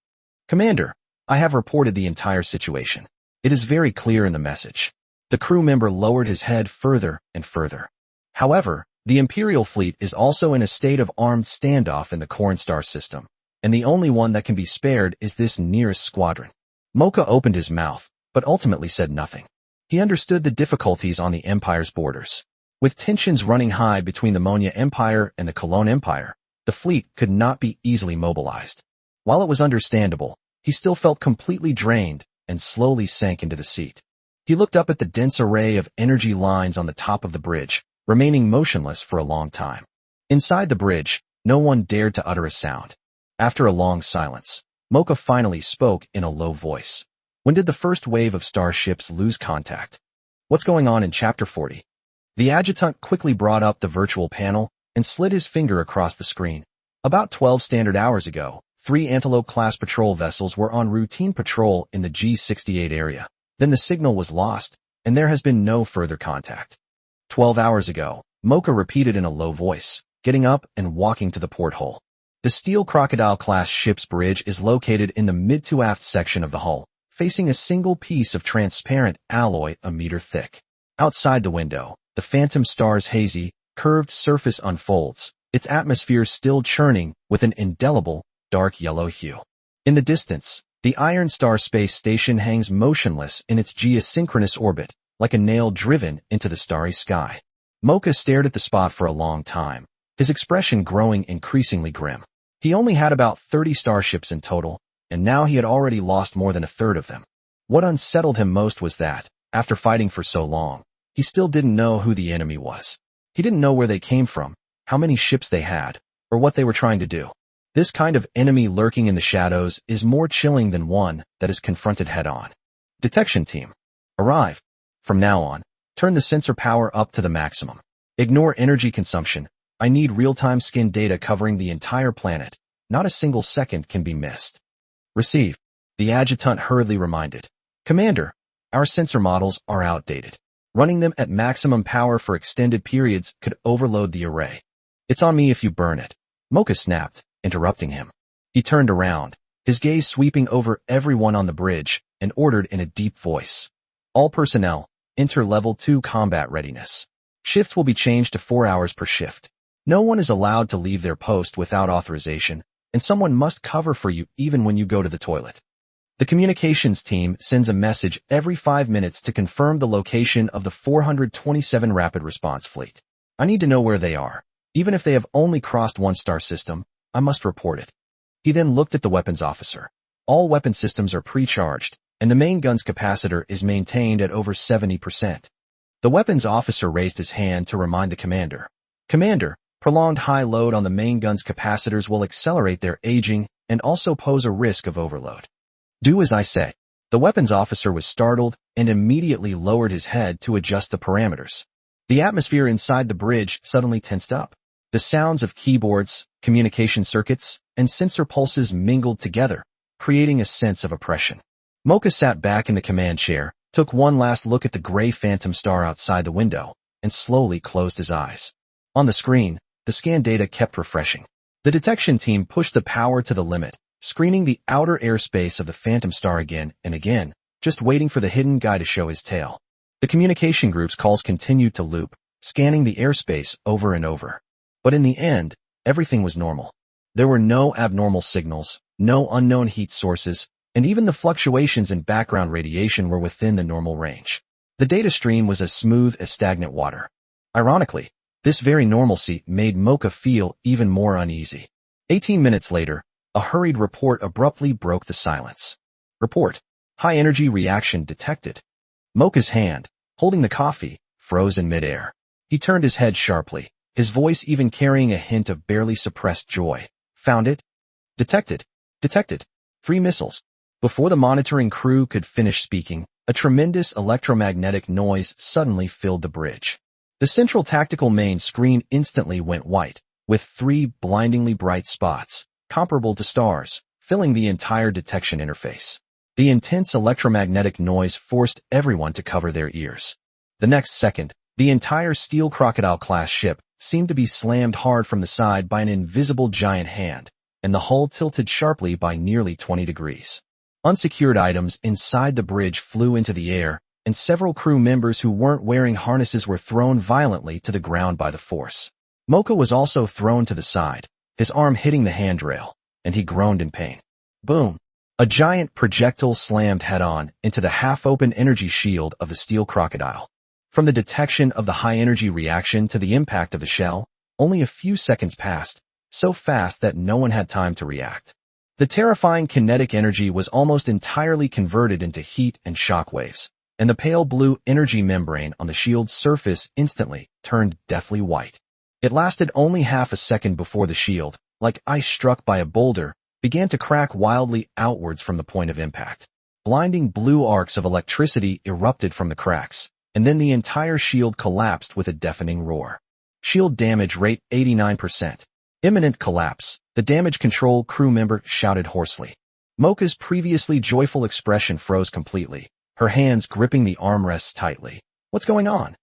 Commander, I have reported the entire situation. It is very clear in the message. The crew member lowered his head further and further. However, the Imperial fleet is also in a state of armed standoff in the Cornstar system, and the only one that can be spared is this nearest squadron. Mocha opened his mouth, but ultimately said nothing. He understood the difficulties on the Empire's borders. With tensions running high between the Monya Empire and the Cologne Empire, the fleet could not be easily mobilized. While it was understandable, he still felt completely drained and slowly sank into the seat. He looked up at the dense array of energy lines on the top of the bridge, remaining motionless for a long time. Inside the bridge, no one dared to utter a sound. After a long silence, Mocha finally spoke in a low voice. When did the first wave of starships lose contact? What's going on in Chapter 40? The adjutant quickly brought up the virtual panel and slid his finger across the screen. About 12 standard hours ago, 3 Antelope-class patrol vessels were on routine patrol in the G68 area. Then the signal was lost, and there has been no further contact. 12 hours ago, Mocha repeated in a low voice, getting up and walking to the porthole. The Steel Crocodile-class ship's bridge is located in the mid-to-aft section of the hull, facing a single piece of transparent alloy a meter thick. Outside the window, the Phantom Star's hazy, curved surface unfolds, its atmosphere still churning with an indelible, dark yellow hue. In the distance, the Iron Star space station hangs motionless in its geosynchronous orbit, like a nail driven into the starry sky. Mocha stared at the spot for a long time, his expression growing increasingly grim. He only had about 30 starships in total, and now he had already lost more than a third of them. What unsettled him most was that, after fighting for so long, he still didn't know who the enemy was. He didn't know where they came from, how many ships they had, or what they were trying to do. This kind of enemy lurking in the shadows is more chilling than one that is confronted head-on. Detection team, arrive. From now on, turn the sensor power up to the maximum. Ignore energy consumption. I need real-time skin data covering the entire planet. Not a single second can be missed. Receive. The adjutant hurriedly reminded. Commander, our sensor models are outdated. Running them at maximum power for extended periods could overload the array. It's on me if you burn it. Mocha snapped, interrupting him. He turned around, his gaze sweeping over everyone on the bridge, and ordered in a deep voice. All personnel, enter level 2 combat readiness. Shifts will be changed to 4 hours per shift. No one is allowed to leave their post without authorization, and someone must cover for you even when you go to the toilet. The communications team sends a message every 5 minutes to confirm the location of the 427 Rapid Response Fleet. I need to know where they are. Even if they have only crossed one star system, I must report it. He then looked at the weapons officer. All weapon systems are pre-charged, and the main gun's capacitor is maintained at over 70%. The weapons officer raised his hand to remind the commander. Commander, prolonged high load on the main gun's capacitors will accelerate their aging and also pose a risk of overload. Do as I say. The weapons officer was startled and immediately lowered his head to adjust the parameters. The atmosphere inside the bridge suddenly tensed up. The sounds of keyboards, communication circuits, and sensor pulses mingled together, creating a sense of oppression. Mocha sat back in the command chair, took one last look at the gray Phantom Star outside the window, and slowly closed his eyes. On the screen, the scan data kept refreshing. The detection team pushed the power to the limit, screening the outer airspace of the Phantom Star again and again, just waiting for the hidden guy to show his tail. The communication group's calls continued to loop, scanning the airspace over and over. But in the end, everything was normal. There were no abnormal signals, no unknown heat sources, and even the fluctuations in background radiation were within the normal range. The data stream was as smooth as stagnant water. Ironically, this very normalcy made Mocha feel even more uneasy. 18 minutes later, a hurried report abruptly broke the silence. Report. High-energy reaction detected. Mocha's hand, holding the coffee, froze in midair. He turned his head sharply, his voice even carrying a hint of barely suppressed joy. Found it? Detected. Detected. 3 missiles. Before the monitoring crew could finish speaking, a tremendous electromagnetic noise suddenly filled the bridge. The central tactical main screen instantly went white, with 3 blindingly bright spots, comparable to stars, filling the entire detection interface. The intense electromagnetic noise forced everyone to cover their ears. The next second, the entire Steel Crocodile-class ship seemed to be slammed hard from the side by an invisible giant hand, and the hull tilted sharply by nearly 20 degrees. Unsecured items inside the bridge flew into the air, and several crew members who weren't wearing harnesses were thrown violently to the ground by the force. Mocha was also thrown to the side, his arm hitting the handrail, and he groaned in pain. Boom! A giant projectile slammed head-on into the half-open energy shield of the Steel Crocodile. From the detection of the high-energy reaction to the impact of the shell, only a few seconds passed, so fast that no one had time to react. The terrifying kinetic energy was almost entirely converted into heat and shock waves, and the pale blue energy membrane on the shield's surface instantly turned deathly white. It lasted only half a second before the shield, like ice struck by a boulder, began to crack wildly outwards from the point of impact. Blinding blue arcs of electricity erupted from the cracks, and then the entire shield collapsed with a deafening roar. Shield damage rate 89%. Imminent collapse, the damage control crew member shouted hoarsely. Mocha's previously joyful expression froze completely, her hands gripping the armrests tightly. What's going on?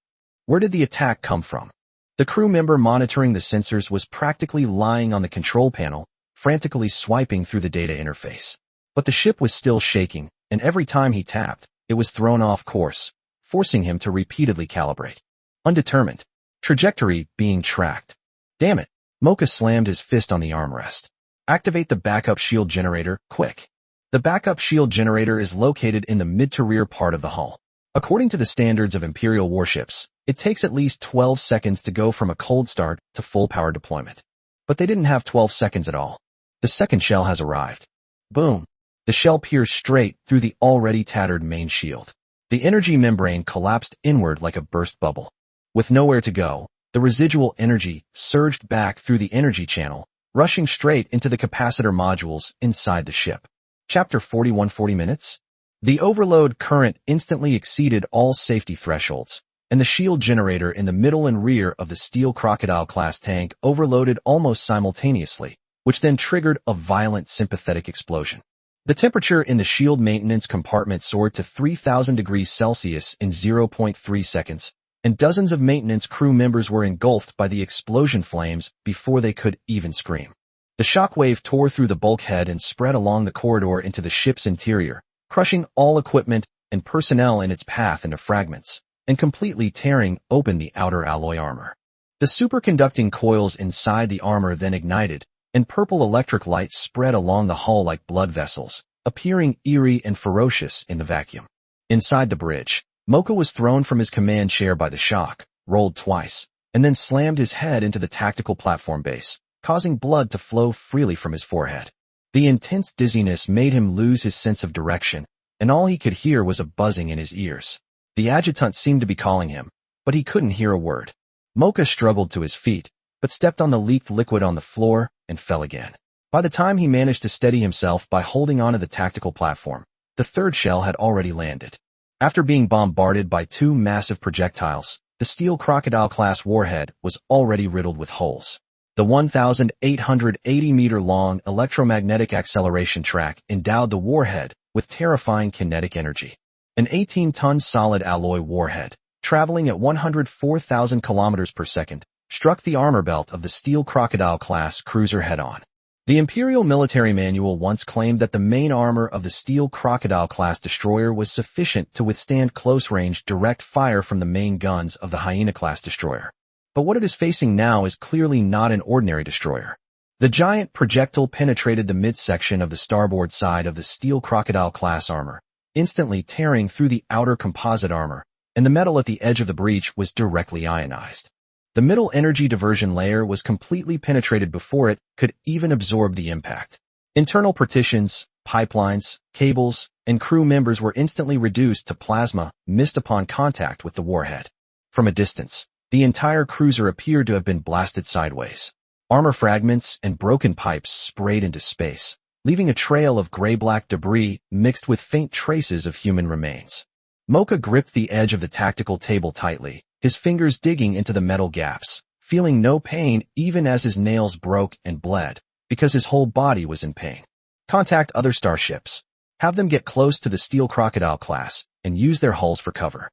Where did the attack come from? The crew member monitoring the sensors was practically lying on the control panel, frantically swiping through the data interface. But the ship was still shaking, and every time he tapped, it was thrown off course, forcing him to repeatedly calibrate. Undetermined. Trajectory being tracked. Damn it! Mocha slammed his fist on the armrest. Activate the backup shield generator, quick. The backup shield generator is located in the mid-to-rear part of the hull. According to the standards of Imperial warships, it takes at least 12 seconds to go from a cold start to full power deployment. But they didn't have 12 seconds at all. The second shell has arrived. Boom! The shell pierced straight through the already tattered main shield. The energy membrane collapsed inward like a burst bubble. With nowhere to go, the residual energy surged back through the energy channel, rushing straight into the capacitor modules inside the ship. Chapter 41 40 minutes? The overload current instantly exceeded all safety thresholds, and the shield generator in the middle and rear of the Steel Crocodile-class tank overloaded almost simultaneously, which then triggered a violent sympathetic explosion. The temperature in the shield maintenance compartment soared to 3,000 degrees Celsius in 0.3 seconds, and dozens of maintenance crew members were engulfed by the explosion flames before they could even scream. The shockwave tore through the bulkhead and spread along the corridor into the ship's interior, crushing all equipment and personnel in its path into fragments, and completely tearing open the outer alloy armor. The superconducting coils inside the armor then ignited, and purple electric lights spread along the hull like blood vessels, appearing eerie and ferocious in the vacuum. Inside the bridge, Mocha was thrown from his command chair by the shock, rolled twice, and then slammed his head into the tactical platform base, causing blood to flow freely from his forehead. The intense dizziness made him lose his sense of direction, and all he could hear was a buzzing in his ears. The adjutant seemed to be calling him, but he couldn't hear a word. Mocha struggled to his feet, but stepped on the leaked liquid on the floor and fell again. By the time he managed to steady himself by holding onto the tactical platform, the third shell had already landed. After being bombarded by 2 massive projectiles, the Steel Crocodile-class warhead was already riddled with holes. The 1,880-meter-long electromagnetic acceleration track endowed the warhead with terrifying kinetic energy. An 18-ton solid alloy warhead, traveling at 104,000 kilometers per second, struck the armor belt of the Steel Crocodile-class cruiser head-on. The Imperial military manual once claimed that the main armor of the Steel Crocodile-class destroyer was sufficient to withstand close-range direct fire from the main guns of the Hyena-class destroyer. But what it is facing now is clearly not an ordinary destroyer. The giant projectile penetrated the midsection of the starboard side of the Steel Crocodile-class armor, instantly tearing through the outer composite armor, and the metal at the edge of the breach was directly ionized. The middle energy diversion layer was completely penetrated before it could even absorb the impact. Internal partitions, pipelines, cables, and crew members were instantly reduced to plasma mist upon contact with the warhead. From a distance, the entire cruiser appeared to have been blasted sideways. Armor fragments and broken pipes sprayed into space, leaving a trail of gray-black debris mixed with faint traces of human remains. Mocha gripped the edge of the tactical table tightly, his fingers digging into the metal gaps, feeling no pain even as his nails broke and bled, because his whole body was in pain. Contact other starships. Have them get close to the Steel Crocodile class and use their hulls for cover.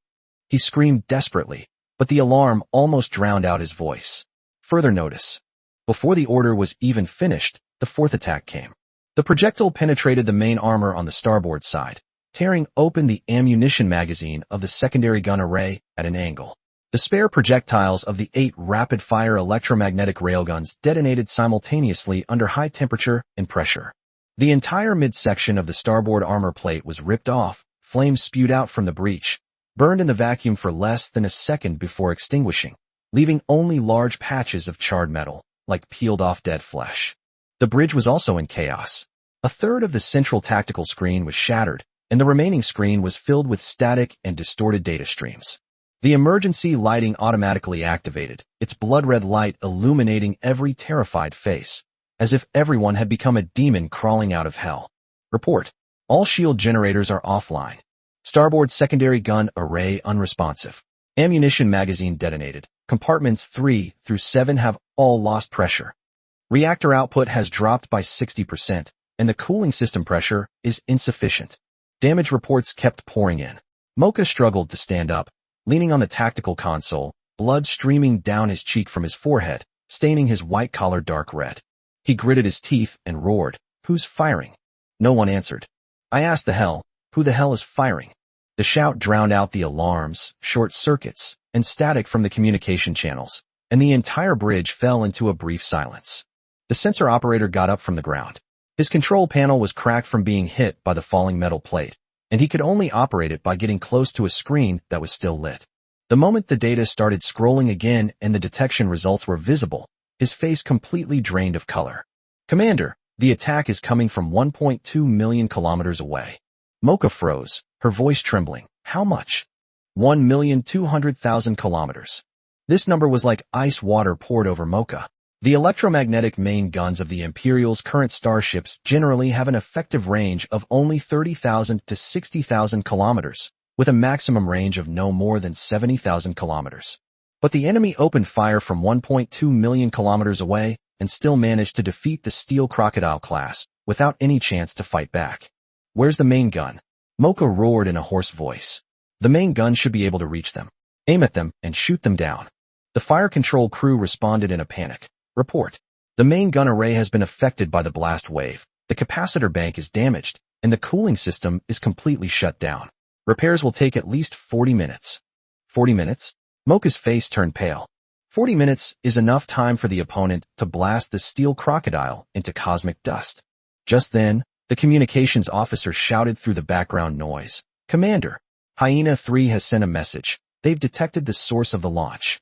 He screamed desperately, but the alarm almost drowned out his voice. Further notice. Before the order was even finished, the fourth attack came. The projectile penetrated the main armor on the starboard side, tearing open the ammunition magazine of the secondary gun array at an angle. The spare projectiles of the 8 rapid-fire electromagnetic railguns detonated simultaneously under high temperature and pressure. The entire midsection of the starboard armor plate was ripped off, flames spewed out from the breach, burned in the vacuum for less than a second before extinguishing, leaving only large patches of charred metal, like peeled-off dead flesh. The bridge was also in chaos. A third of the central tactical screen was shattered, and the remaining screen was filled with static and distorted data streams. The emergency lighting automatically activated, its blood-red light illuminating every terrified face, as if everyone had become a demon crawling out of hell. Report. All shield generators are offline. Starboard secondary gun array unresponsive. Ammunition magazine detonated. Compartments 3 through 7 have all lost pressure. Reactor output has dropped by 60%, and the cooling system pressure is insufficient. Damage reports kept pouring in. Mocha struggled to stand up, leaning on the tactical console, blood streaming down his cheek from his forehead, staining his white collar dark red. He gritted his teeth and roared, "Who's firing?" No one answered. I asked who the hell is firing? The shout drowned out the alarms, short circuits, and static from the communication channels, and the entire bridge fell into a brief silence. The sensor operator got up from the ground. His control panel was cracked from being hit by the falling metal plate, and he could only operate it by getting close to a screen that was still lit. The moment the data started scrolling again and the detection results were visible, his face completely drained of color. Commander, the attack is coming from 1.2 million kilometers away. Mocha froze, her voice trembling. How much? 1,200,000 kilometers. This number was like ice water poured over Mocha. The electromagnetic main guns of the Imperial's current starships generally have an effective range of only 30,000 to 60,000 kilometers, with a maximum range of no more than 70,000 kilometers. But the enemy opened fire from 1.2 million kilometers away and still managed to defeat the Steel Crocodile class without any chance to fight back. Where's the main gun? Mocha roared in a hoarse voice. The main gun should be able to reach them. Aim at them and shoot them down. The fire control crew responded in a panic. Report. The main gun array has been affected by the blast wave. The capacitor bank is damaged, and the cooling system is completely shut down. Repairs will take at least 40 minutes. 40 minutes? Mocha's face turned pale. 40 minutes is enough time for the opponent to blast the Steel Crocodile into cosmic dust. Just then, the communications officer shouted through the background noise. Commander, Hyena 3 has sent a message. They've detected the source of the launch.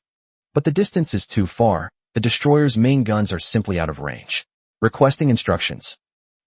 But the distance is too far. The destroyer's main guns are simply out of range. Requesting instructions.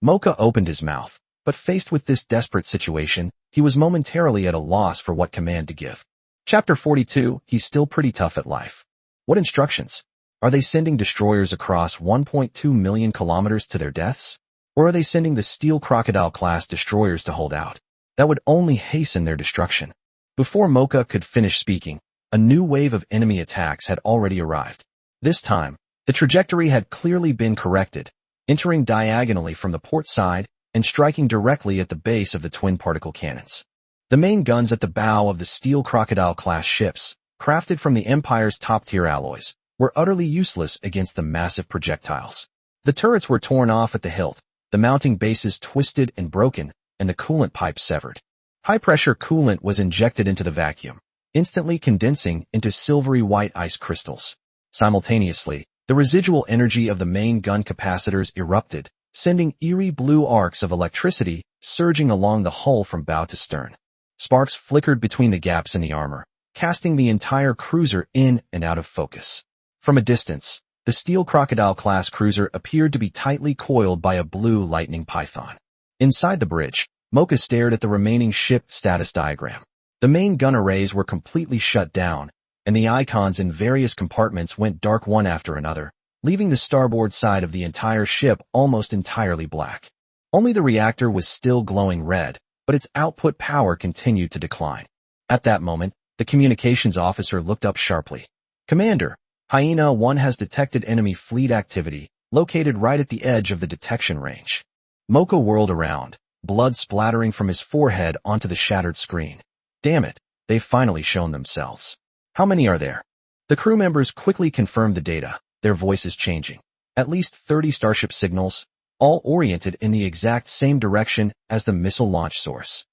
Mocha opened his mouth, but faced with this desperate situation, he was momentarily at a loss for what command to give. Chapter 42, he's still pretty tough at life. What instructions? Are they sending destroyers across 1.2 million kilometers to their deaths? Or are they sending the Steel Crocodile class destroyers to hold out? That would only hasten their destruction. Before Mocha could finish speaking, a new wave of enemy attacks had already arrived. This time, the trajectory had clearly been corrected, entering diagonally from the port side and striking directly at the base of the twin particle cannons. The main guns at the bow of the Steel Crocodile-class ships, crafted from the Empire's top-tier alloys, were utterly useless against the massive projectiles. The turrets were torn off at the hilt, the mounting bases twisted and broken, and the coolant pipe severed. High-pressure coolant was injected into the vacuum, instantly condensing into silvery white ice crystals. Simultaneously, the residual energy of the main gun capacitors erupted, sending eerie blue arcs of electricity surging along the hull from bow to stern. Sparks flickered between the gaps in the armor, casting the entire cruiser in and out of focus. From a distance, the Steel Crocodile-class cruiser appeared to be tightly coiled by a blue lightning python. Inside the bridge, Mocha stared at the remaining ship status diagram. The main gun arrays were completely shut down, and the icons in various compartments went dark one after another, leaving the starboard side of the entire ship almost entirely black. Only the reactor was still glowing red, but its output power continued to decline. At that moment, the communications officer looked up sharply. "Commander, Hyena 1 has detected enemy fleet activity, located right at the edge of the detection range." Mocha whirled around, blood splattering from his forehead onto the shattered screen. Damn it, they've finally shown themselves. "How many are there?" The crew members quickly confirmed the data, their voices changing. "At least 30 Starship signals, all oriented in the exact same direction as the missile launch source."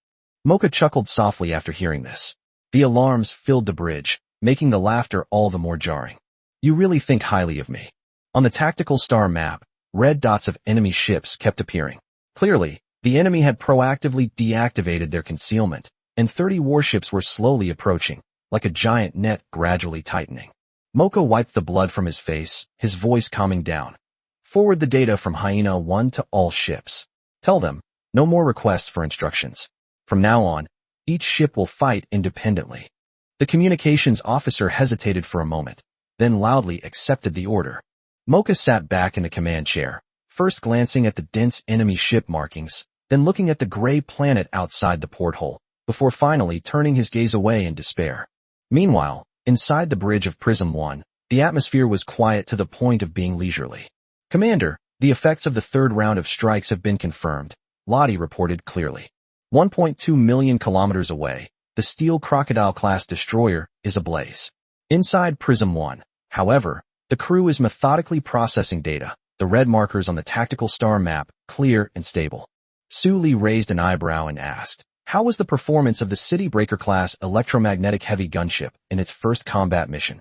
Mocha chuckled softly after hearing this. The alarms filled the bridge, making the laughter all the more jarring. "You really think highly of me." On the tactical star map, red dots of enemy ships kept appearing. Clearly, the enemy had proactively deactivated their concealment, and 30 warships were slowly approaching, like a giant net gradually tightening. Mocha wiped the blood from his face, his voice calming down. "Forward the data from Hyena 1 to all ships. Tell them, no more requests for instructions. From now on, each ship will fight independently." The communications officer hesitated for a moment, then loudly accepted the order. Mocha sat back in the command chair, first glancing at the dense enemy ship markings, then looking at the gray planet outside the porthole, before finally turning his gaze away in despair. Meanwhile, inside the bridge of Prism 1, the atmosphere was quiet to the point of being leisurely. "Commander, the effects of the third round of strikes have been confirmed," Lottie reported clearly. 1.2 million kilometers away, the Steel Crocodile-class destroyer is ablaze. Inside Prism 1, however, the crew is methodically processing data, the red markers on the tactical star map clear and stable. Su Li raised an eyebrow and asked, "How was the performance of the City Breaker-class electromagnetic heavy gunship in its first combat mission?"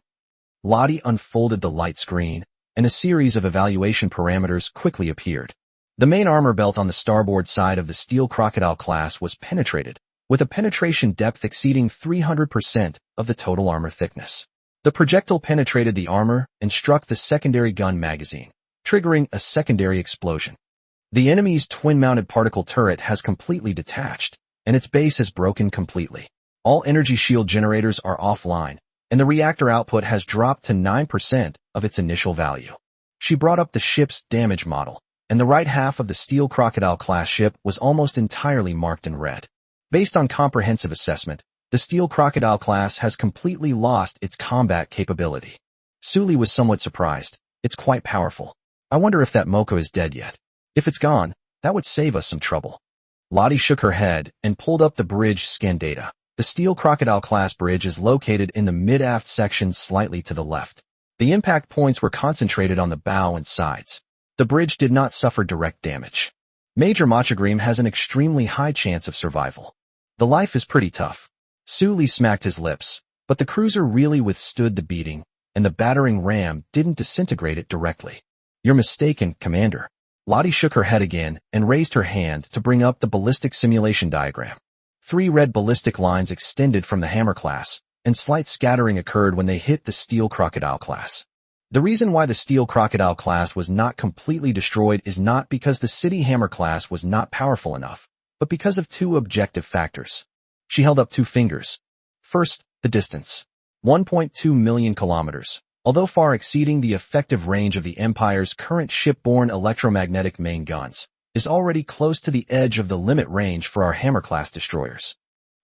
Lottie unfolded the light screen, and a series of evaluation parameters quickly appeared. The main armor belt on the starboard side of the Steel Crocodile class was penetrated, with a penetration depth exceeding 300% of the total armor thickness. The projectile penetrated the armor and struck the secondary gun magazine, triggering a secondary explosion. The enemy's twin-mounted particle turret has completely detached, and its base has broken completely. All energy shield generators are offline, and the reactor output has dropped to 9% of its initial value. She brought up the ship's damage model, and the right half of the Steel Crocodile-class ship was almost entirely marked in red. Based on comprehensive assessment, the Steel Crocodile-class has completely lost its combat capability. Su Li was somewhat surprised. "It's quite powerful. I wonder if that Mocha is dead yet. If it's gone, that would save us some trouble." Lottie shook her head and pulled up the bridge scan data. The Steel Crocodile-class bridge is located in the mid-aft section slightly to the left. The impact points were concentrated on the bow and sides. The bridge did not suffer direct damage. Major Machagrim has an extremely high chance of survival. The life is pretty tough. Su Li smacked his lips, but the cruiser really withstood the beating, and the battering ram didn't disintegrate it directly. "You're mistaken, Commander." Lottie shook her head again and raised her hand to bring up the ballistic simulation diagram. 3 red ballistic lines extended from the Hammer class, and slight scattering occurred when they hit the Steel Crocodile class. The reason why the Steel Crocodile class was not completely destroyed is not because the City Hammer class was not powerful enough, but because of 2 objective factors. She held up 2 fingers. First, the distance. 1.2 million kilometers. Although far exceeding the effective range of the Empire's current shipborne electromagnetic main guns, is already close to the edge of the limit range for our Hammer-class destroyers.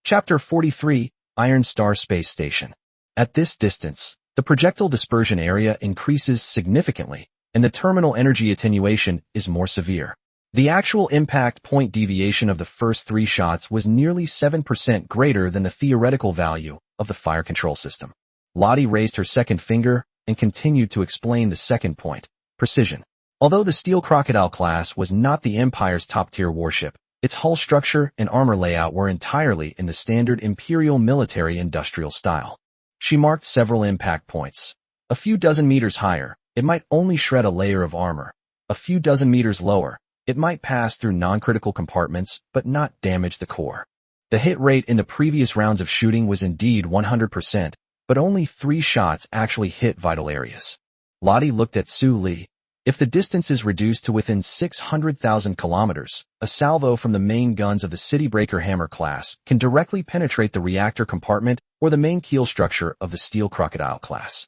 Chapter 43, Iron Star Space Station. At this distance, the projectile dispersion area increases significantly, and the terminal energy attenuation is more severe. The actual impact point deviation of the first 3 shots was nearly 7% greater than the theoretical value of the fire control system. Lottie raised her second finger and continued to explain the second point, precision. Although the Steel Crocodile class was not the Empire's top-tier warship, its hull structure and armor layout were entirely in the standard Imperial military-industrial style. She marked several impact points. A few dozen meters higher, it might only shred a layer of armor. A few dozen meters lower, it might pass through non-critical compartments but not damage the core. The hit rate in the previous rounds of shooting was indeed 100%, but only 3 shots actually hit vital areas. Lottie looked at Su Li. If the distance is reduced to within 600,000 kilometers, a salvo from the main guns of the City Breaker Hammer class can directly penetrate the reactor compartment or the main keel structure of the Steel Crocodile class.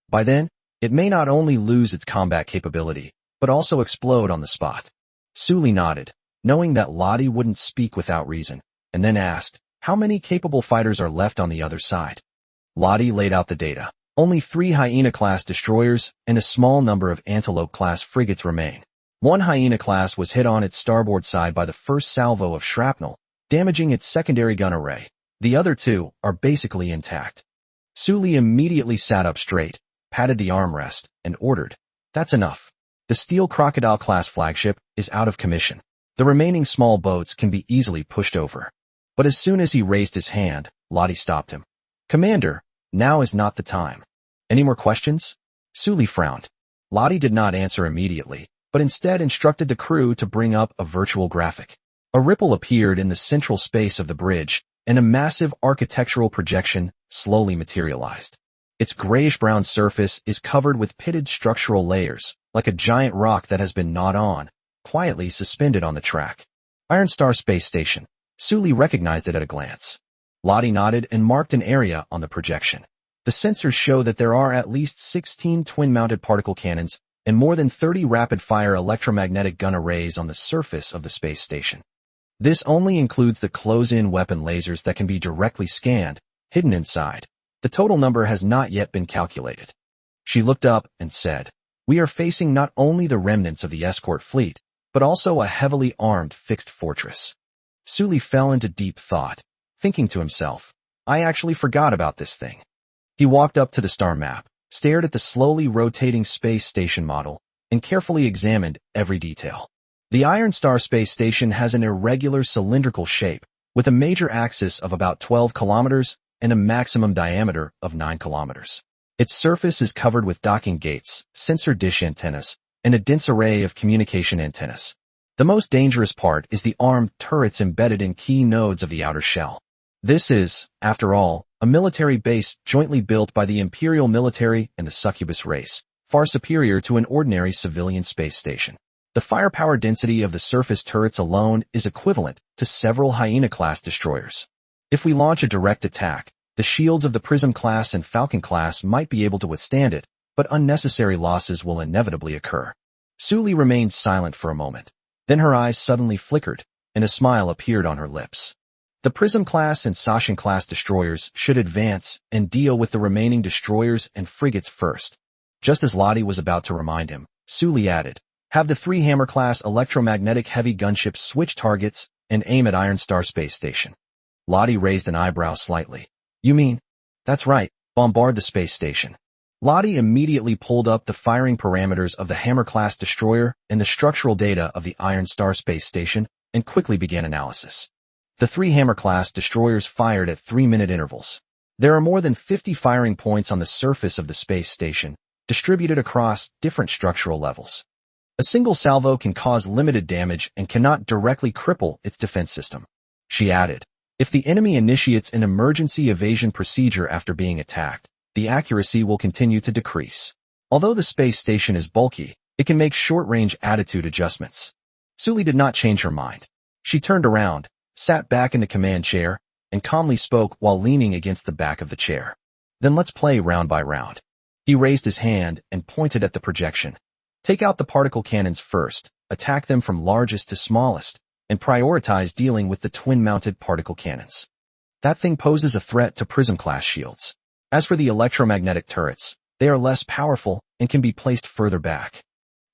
By then, it may not only lose its combat capability, but also explode on the spot. Sully nodded, knowing that Lottie wouldn't speak without reason, and then asked, how many capable fighters are left on the other side? Lottie laid out the data. Only 3 Hyena-class destroyers and a small number of Antelope-class frigates remain. One Hyena-class was hit on its starboard side by the first salvo of shrapnel, damaging its secondary gun array. The other 2 are basically intact. Sully immediately sat up straight, patted the armrest, and ordered, that's enough. The Steel Crocodile-class flagship is out of commission. The remaining small boats can be easily pushed over. But as soon as he raised his hand, Lottie stopped him. Commander, now is not the time. Any more questions? Sully frowned. Lottie did not answer immediately, but instead instructed the crew to bring up a virtual graphic. A ripple appeared in the central space of the bridge, and a massive architectural projection slowly materialized. Its grayish-brown surface is covered with pitted structural layers, like a giant rock that has been gnawed on, quietly suspended on the track. Iron Star Space Station. Sully recognized it at a glance. Lottie nodded and marked an area on the projection. The sensors show that there are at least 16 twin-mounted particle cannons and more than 30 rapid-fire electromagnetic gun arrays on the surface of the space station. This only includes the close-in weapon lasers that can be directly scanned, hidden inside. The total number has not yet been calculated. She looked up and said, we are facing not only the remnants of the escort fleet, but also a heavily armed fixed fortress. Sully fell into deep thought, thinking to himself, I actually forgot about this thing. He walked up to the star map, stared at the slowly rotating space station model, and carefully examined every detail. The Iron Star Space Station has an irregular cylindrical shape, with a major axis of about 12 kilometers and a maximum diameter of 9 kilometers. Its surface is covered with docking gates, sensor dish antennas, and a dense array of communication antennas. The most dangerous part is the armed turrets embedded in key nodes of the outer shell. This is, after all, a military base jointly built by the Imperial military and the succubus race, far superior to an ordinary civilian space station. The firepower density of the surface turrets alone is equivalent to several Hyena-class destroyers. If we launch a direct attack, the shields of the Prism class and Falcon class might be able to withstand it, but unnecessary losses will inevitably occur. Sully remained silent for a moment. Then her eyes suddenly flickered, and a smile appeared on her lips. The Prism class and Sashin class destroyers should advance and deal with the remaining destroyers and frigates first. Just as Lottie was about to remind him, Sully added, have the 3 Hammer class electromagnetic heavy gunships switch targets and aim at Iron Star Space Station. Lottie raised an eyebrow slightly. You mean? That's right, bombard the space station. Lottie immediately pulled up the firing parameters of the Hammer class destroyer and the structural data of the Iron Star Space Station and quickly began analysis. The 3 Hammer-class destroyers fired at 3-minute intervals. There are more than 50 firing points on the surface of the space station, distributed across different structural levels. A single salvo can cause limited damage and cannot directly cripple its defense system. She added, if the enemy initiates an emergency evasion procedure after being attacked, the accuracy will continue to decrease. Although the space station is bulky, it can make short-range attitude adjustments. Sully did not change her mind. She turned around, sat back in the command chair, and calmly spoke while leaning against the back of the chair. Then let's play round by round. He raised his hand and pointed at the projection. Take out the particle cannons first, attack them from largest to smallest, and prioritize dealing with the twin-mounted particle cannons. That thing poses a threat to Prism-class shields. As for the electromagnetic turrets, they are less powerful and can be placed further back.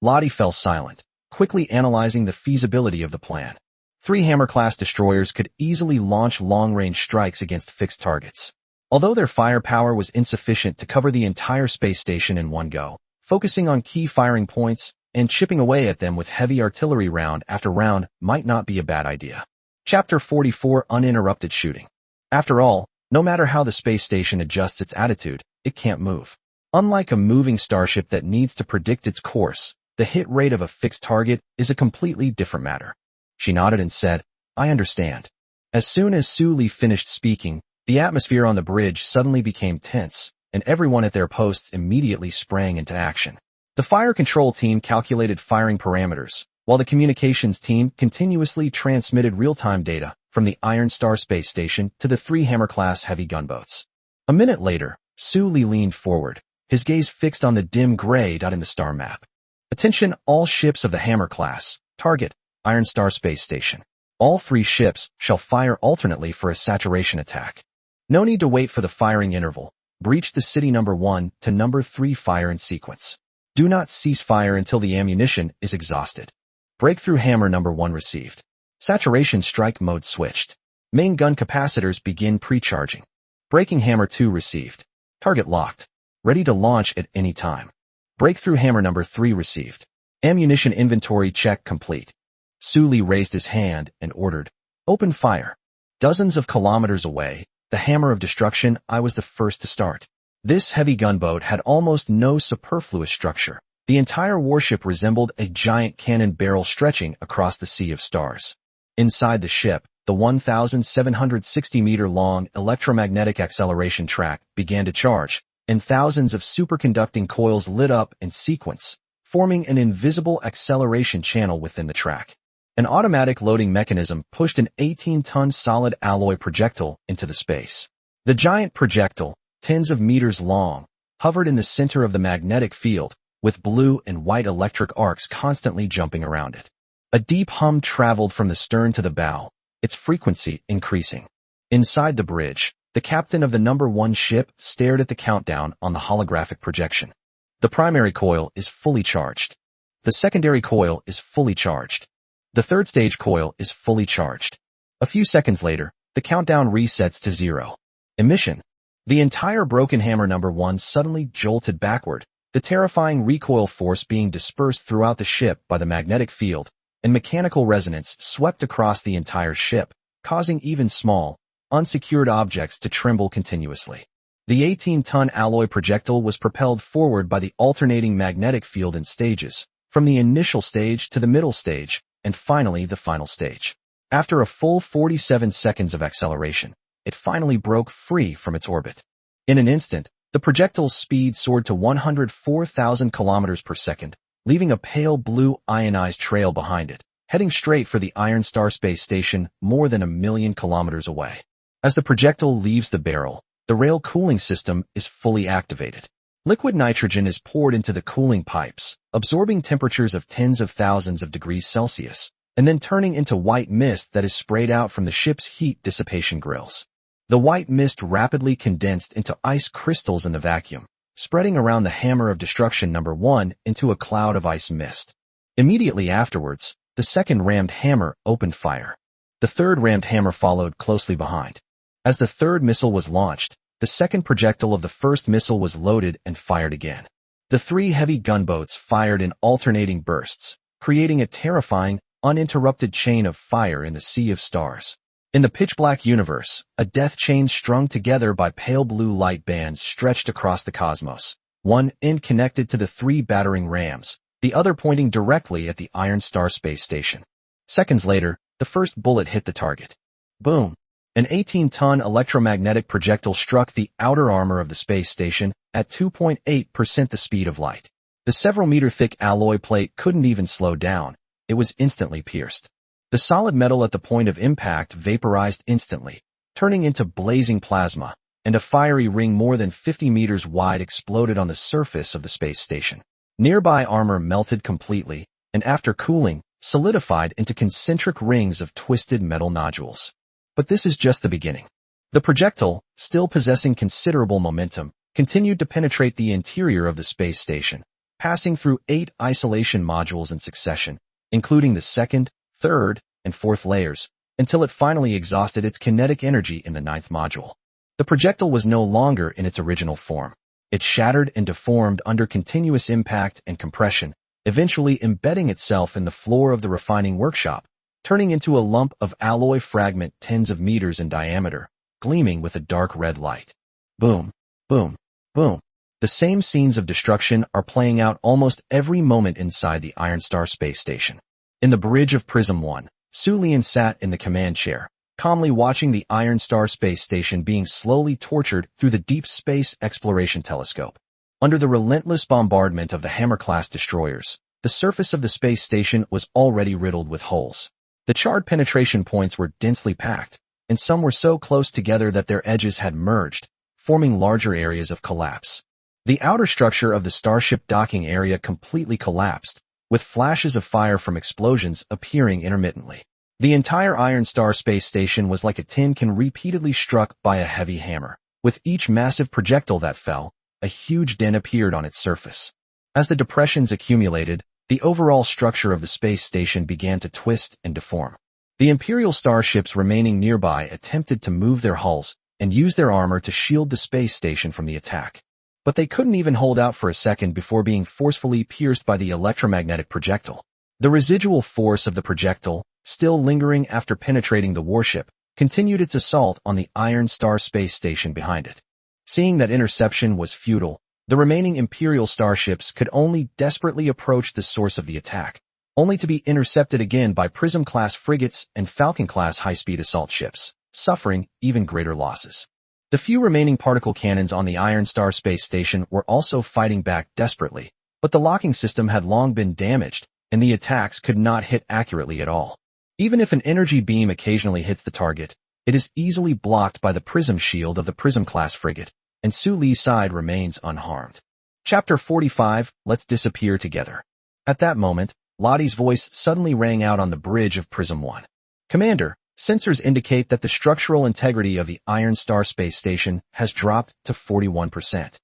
Lottie fell silent, quickly analyzing the feasibility of the plan. 3 Hammer-class destroyers could easily launch long-range strikes against fixed targets. Although their firepower was insufficient to cover the entire space station in one go, focusing on key firing points and chipping away at them with heavy artillery round after round might not be a bad idea. Chapter 44 Uninterrupted Shooting. After all, no matter how the space station adjusts its attitude, it can't move. Unlike a moving starship that needs to predict its course, the hit rate of a fixed target is a completely different matter. She nodded and said, I understand. As soon as Sully finished speaking, the atmosphere on the bridge suddenly became tense, and everyone at their posts immediately sprang into action. The fire control team calculated firing parameters, while the communications team continuously transmitted real-time data from the Iron Star space station to the 3 Hammer-class heavy gunboats. A minute later, Su Li leaned forward, his gaze fixed on the dim gray dot in the star map. Attention, all ships of the Hammer class. Target, Iron Star space station. All 3 ships shall fire alternately for a saturation attack. No need to wait for the firing interval. Breach the city number 1 to number 3 fire in sequence. Do not cease fire until the ammunition is exhausted. Breakthrough hammer number 1 received. Saturation strike mode switched. Main gun capacitors begin pre-charging. Breaking hammer 2 received. Target locked. Ready to launch at any time. Breakthrough hammer number 3 received. Ammunition inventory check complete. Su Li raised his hand and ordered, "Open fire." Dozens of kilometers away, the hammer of destruction, I was the first to start. This heavy gunboat had almost no superfluous structure. The entire warship resembled a giant cannon barrel stretching across the sea of stars. Inside the ship, the 1,760-meter-long electromagnetic acceleration track began to charge, and thousands of superconducting coils lit up in sequence, forming an invisible acceleration channel within the track. An automatic loading mechanism pushed an 18-ton solid alloy projectile into the space. The giant projectile, tens of meters long, hovered in the center of the magnetic field, with blue and white electric arcs constantly jumping around it. A deep hum traveled from the stern to the bow, its frequency increasing. Inside the bridge, the captain of the number 1 ship stared at the countdown on the holographic projection. The primary coil is fully charged. The secondary coil is fully charged. The third stage coil is fully charged. A few seconds later, the countdown resets to 0. Emission. The entire broken hammer number 1 suddenly jolted backward, the terrifying recoil force being dispersed throughout the ship by the magnetic field, and mechanical resonance swept across the entire ship, causing even small, unsecured objects to tremble continuously. The 18-ton alloy projectile was propelled forward by the alternating magnetic field in stages, from the initial stage to the middle stage, and finally the final stage. After a full 47 seconds of acceleration, it finally broke free from its orbit. In an instant, the projectile's speed soared to 104,000 kilometers per second, leaving a pale blue ionized trail behind it, heading straight for the Iron Star space station more than 1,000,000 kilometers away. As the projectile leaves the barrel, the rail cooling system is fully activated. Liquid nitrogen is poured into the cooling pipes, absorbing temperatures of tens of thousands of degrees Celsius, and then turning into white mist that is sprayed out from the ship's heat dissipation grills. The white mist rapidly condensed into ice crystals in the vacuum, spreading around the hammer of destruction number 1 into a cloud of ice mist. Immediately afterwards, the second rammed hammer opened fire. The third rammed hammer followed closely behind. As the third missile was launched, the second projectile of the first missile was loaded and fired again. The 3 heavy gunboats fired in alternating bursts, creating a terrifying, uninterrupted chain of fire in the sea of stars. In the pitch-black universe, a death chain strung together by pale blue light bands stretched across the cosmos, one end connected to the 3 battering rams, the other pointing directly at the Iron Star space station. Seconds later, the first bullet hit the target. Boom! An 18-ton electromagnetic projectile struck the outer armor of the space station at 2.8% the speed of light. The several-meter-thick alloy plate couldn't even slow down. It was instantly pierced. The solid metal at the point of impact vaporized instantly, turning into blazing plasma, and a fiery ring more than 50 meters wide exploded on the surface of the space station. Nearby armor melted completely, and after cooling, solidified into concentric rings of twisted metal nodules. But this is just the beginning. The projectile, still possessing considerable momentum, continued to penetrate the interior of the space station, passing through 8 isolation modules in succession, including the second, third, and fourth layers, until it finally exhausted its kinetic energy in the 9th module. The projectile was no longer in its original form. It shattered and deformed under continuous impact and compression, eventually embedding itself in the floor of the refining workshop, turning into a lump of alloy fragment tens of meters in diameter, gleaming with a dark red light. Boom, boom, boom. The same scenes of destruction are playing out almost every moment inside the Iron Star space station. In the bridge of Prism 1, Su Lian sat in the command chair, calmly watching the Iron Star space station being slowly tortured through the Deep Space Exploration Telescope. Under the relentless bombardment of the Hammer-class destroyers, the surface of the space station was already riddled with holes. The charred penetration points were densely packed, and some were so close together that their edges had merged, forming larger areas of collapse. The outer structure of the starship docking area completely collapsed, with flashes of fire from explosions appearing intermittently. The entire Iron Star space station was like a tin can repeatedly struck by a heavy hammer. With each massive projectile that fell, a huge dent appeared on its surface. As the depressions accumulated, the overall structure of the space station began to twist and deform. The Imperial starships remaining nearby attempted to move their hulls and use their armor to shield the space station from the attack. But they couldn't even hold out for a second before being forcefully pierced by the electromagnetic projectile. The residual force of the projectile, still lingering after penetrating the warship, continued its assault on the Iron Star space station behind it. Seeing that interception was futile, the remaining Imperial starships could only desperately approach the source of the attack, only to be intercepted again by Prism-class frigates and Falcon-class high-speed assault ships, suffering even greater losses. The few remaining particle cannons on the Iron Star space station were also fighting back desperately, but the locking system had long been damaged, and the attacks could not hit accurately at all. Even if an energy beam occasionally hits the target, it is easily blocked by the Prism shield of the Prism-class frigate, and Su Li's side remains unharmed. Chapter 45, Let's Disappear Together. At that moment, Lottie's voice suddenly rang out on the bridge of Prism 1. Commander, sensors indicate that the structural integrity of the Iron Star space station has dropped to 41%.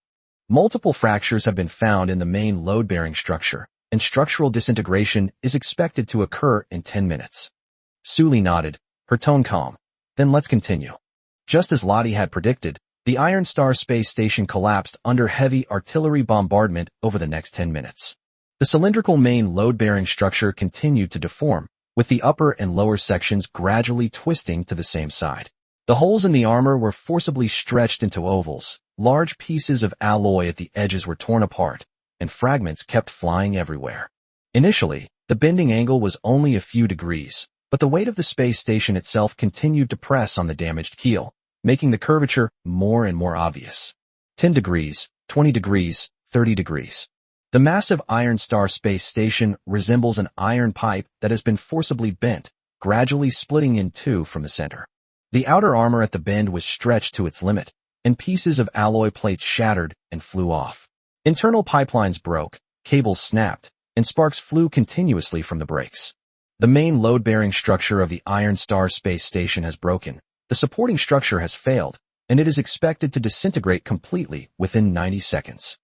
Multiple fractures have been found in the main load-bearing structure, and structural disintegration is expected to occur in 10 minutes. Su Li nodded, her tone calm. Then let's continue. Just as Lottie had predicted, the Iron Star space station collapsed under heavy artillery bombardment over the next 10 minutes. The cylindrical main load-bearing structure continued to deform, with the upper and lower sections gradually twisting to the same side. The holes in the armor were forcibly stretched into ovals, large pieces of alloy at the edges were torn apart, and fragments kept flying everywhere. Initially, the bending angle was only a few degrees, but the weight of the space station itself continued to press on the damaged keel, making the curvature more and more obvious. 10 degrees, 20 degrees, 30 degrees. The massive Iron Star space station resembles an iron pipe that has been forcibly bent, gradually splitting in two from the center. The outer armor at the bend was stretched to its limit, and pieces of alloy plates shattered and flew off. Internal pipelines broke, cables snapped, and sparks flew continuously from the breaks. The main load-bearing structure of the Iron Star space station has broken. The supporting structure has failed, and it is expected to disintegrate completely within 90 seconds.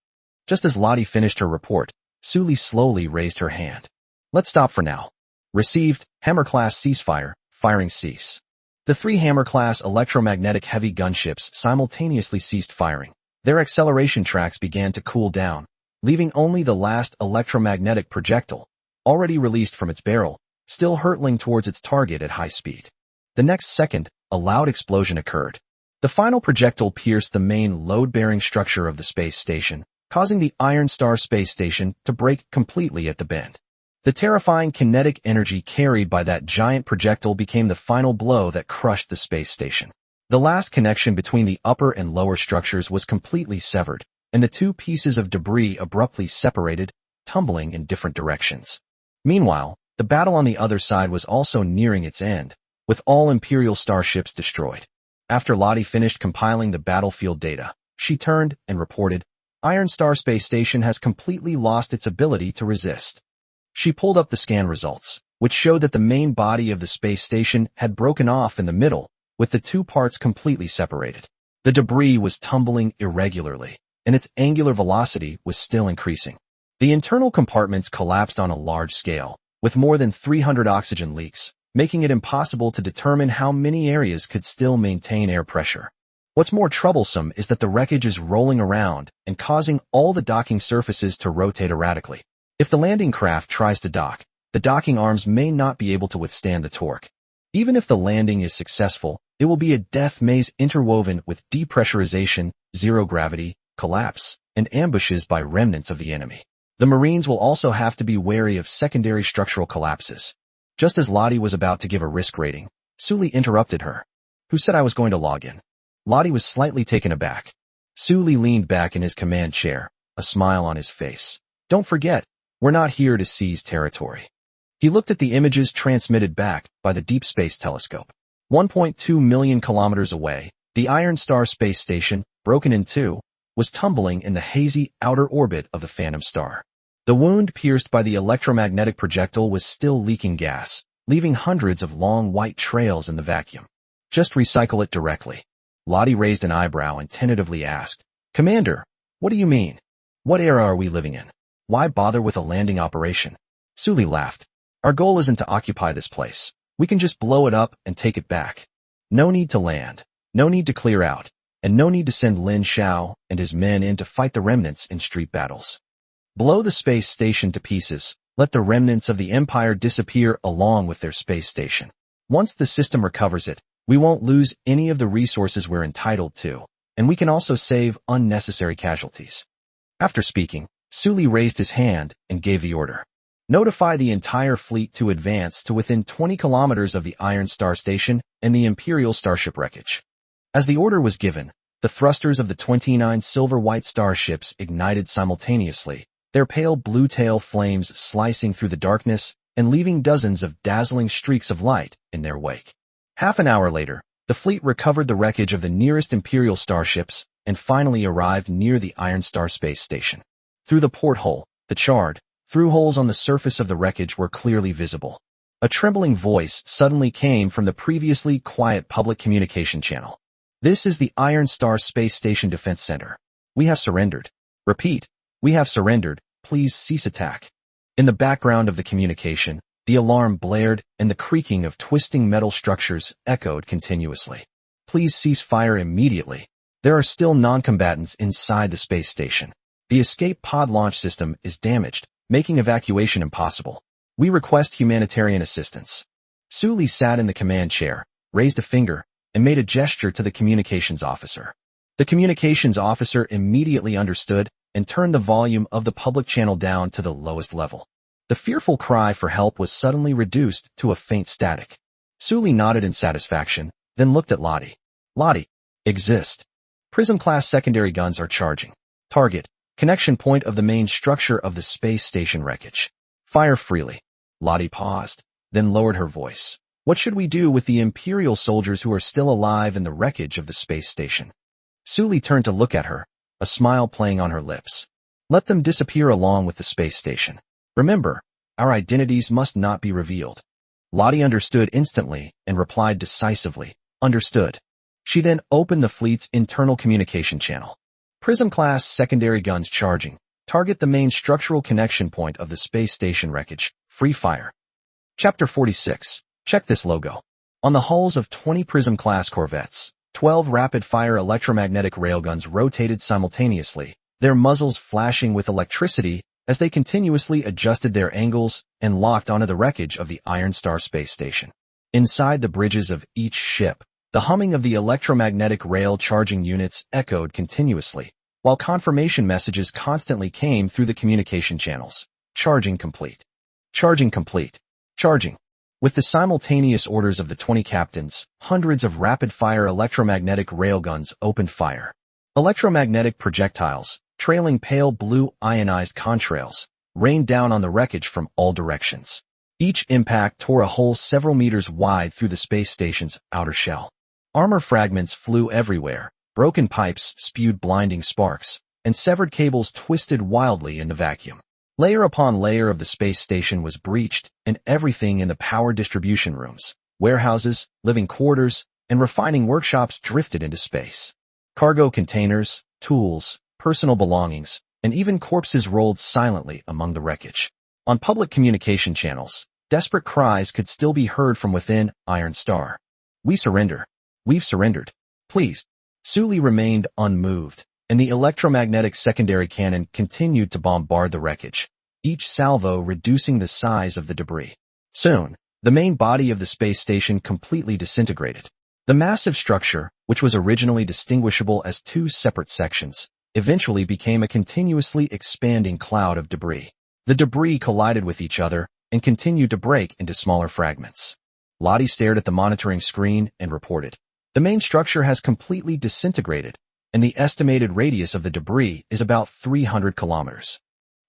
Just as Lottie finished her report, Su Li slowly raised her hand. Let's stop for now. Received, Hammer-class ceasefire, firing cease. The 3 Hammer-class electromagnetic heavy gunships simultaneously ceased firing. Their acceleration tracks began to cool down, leaving only the last electromagnetic projectile, already released from its barrel, still hurtling towards its target at high speed. The next second, a loud explosion occurred. The final projectile pierced the main load-bearing structure of the space station, causing the Iron Star space station to break completely at the bend. The terrifying kinetic energy carried by that giant projectile became the final blow that crushed the space station. The last connection between the upper and lower structures was completely severed, and the 2 pieces of debris abruptly separated, tumbling in different directions. Meanwhile, the battle on the other side was also nearing its end, with all Imperial starships destroyed. After Lottie finished compiling the battlefield data, she turned and reported, Iron Star space station has completely lost its ability to resist. She pulled up the scan results, which showed that the main body of the space station had broken off in the middle, with the 2 parts completely separated. The debris was tumbling irregularly, and its angular velocity was still increasing. The internal compartments collapsed on a large scale, with more than 300 oxygen leaks, making it impossible to determine how many areas could still maintain air pressure. What's more troublesome is that the wreckage is rolling around and causing all the docking surfaces to rotate erratically. If the landing craft tries to dock, the docking arms may not be able to withstand the torque. Even if the landing is successful, it will be a death maze interwoven with depressurization, zero gravity, collapse, and ambushes by remnants of the enemy. The Marines will also have to be wary of secondary structural collapses. Just as Lottie was about to give a risk rating, Su Li interrupted her. Who said I was going to log in? Lottie was slightly taken aback. Su Li leaned back in his command chair, a smile on his face. Don't forget, we're not here to seize territory. He looked at the images transmitted back by the Deep Space Telescope. 1.2 million kilometers away, the Iron Star space station, broken in two, was tumbling in the hazy outer orbit of the phantom star. The wound pierced by the electromagnetic projectile was still leaking gas, leaving hundreds of long white trails in the vacuum. Just recycle it directly. Lottie raised an eyebrow and tentatively asked, Commander, what do you mean? What era are we living in? Why bother with a landing operation? Sully laughed. Our goal isn't to occupy this place. We can just blow it up and take it back. No need to land. No need to clear out. And no need to send Lin Xiao and his men in to fight the remnants in street battles. Blow the space station to pieces. Let the remnants of the Empire disappear along with their space station. Once the system recovers it, we won't lose any of the resources we're entitled to, and we can also save unnecessary casualties. After speaking, Sully raised his hand and gave the order. Notify the entire fleet to advance to within 20 kilometers of the Iron Star Station and the Imperial starship wreckage. As the order was given, the thrusters of the 29 silver-white starships ignited simultaneously, their pale blue tail flames slicing through the darkness and leaving dozens of dazzling streaks of light in their wake. Half an hour later, the fleet recovered the wreckage of the nearest Imperial starships and finally arrived near the Iron Star space station. Through the porthole, the charred, through holes on the surface of the wreckage were clearly visible. A trembling voice suddenly came from the previously quiet public communication channel. This is the Iron Star Space Station Defense Center. We have surrendered. Repeat, we have surrendered. Please cease attack. In the background of the communication, the alarm blared and the creaking of twisting metal structures echoed continuously. Please cease fire immediately. There are still non-combatants inside the space station. The escape pod launch system is damaged, making evacuation impossible. We request humanitarian assistance. Sully sat in the command chair, raised a finger, and made a gesture to the communications officer. The communications officer immediately understood and turned the volume of the public channel down to the lowest level. The fearful cry for help was suddenly reduced to a faint static. Sully nodded in satisfaction, then looked at Lottie. Lottie, exist. Prism-class secondary guns are charging. Target, connection point of the main structure of the space station wreckage. Fire freely. Lottie paused, then lowered her voice. What should we do with the Imperial soldiers who are still alive in the wreckage of the space station? Sully turned to look at her, a smile playing on her lips. Let them disappear along with the space station. Remember, our identities must not be revealed. Lottie understood instantly and replied decisively, understood. She then opened the fleet's internal communication channel. Prism-class secondary guns charging. Target the main structural connection point of the space station wreckage. Free fire. Chapter 46. Check this logo. On the hulls of 20 Prism-class corvettes, 12 rapid-fire electromagnetic railguns rotated simultaneously, their muzzles flashing with electricity as they continuously adjusted their angles and locked onto the wreckage of the Iron Star space station. Inside the bridges of each ship, the humming of the electromagnetic rail charging units echoed continuously, while confirmation messages constantly came through the communication channels. Charging complete. Charging complete. Charging. With the simultaneous orders of the 20 captains, hundreds of rapid-fire electromagnetic railguns opened fire. Electromagnetic projectiles, trailing pale blue ionized contrails, rained down on the wreckage from all directions. Each impact tore a hole several meters wide through the space station's outer shell. Armor fragments flew everywhere, broken pipes spewed blinding sparks, and severed cables twisted wildly in the vacuum. Layer upon layer of the space station was breached, and everything in the power distribution rooms, warehouses, living quarters, and refining workshops drifted into space. Cargo containers, tools, personal belongings, and even corpses rolled silently among the wreckage. On public communication channels, desperate cries could still be heard from within Iron Star. We surrender. We've surrendered. Please. Sully remained unmoved, and the electromagnetic secondary cannon continued to bombard the wreckage, each salvo reducing the size of the debris. Soon, the main body of the space station completely disintegrated. The massive structure, which was originally distinguishable as two separate sections, eventually became a continuously expanding cloud of debris. The debris collided with each other and continued to break into smaller fragments. Lottie stared at the monitoring screen and reported, "The main structure has completely disintegrated. and the estimated radius of the debris is about 300 kilometers.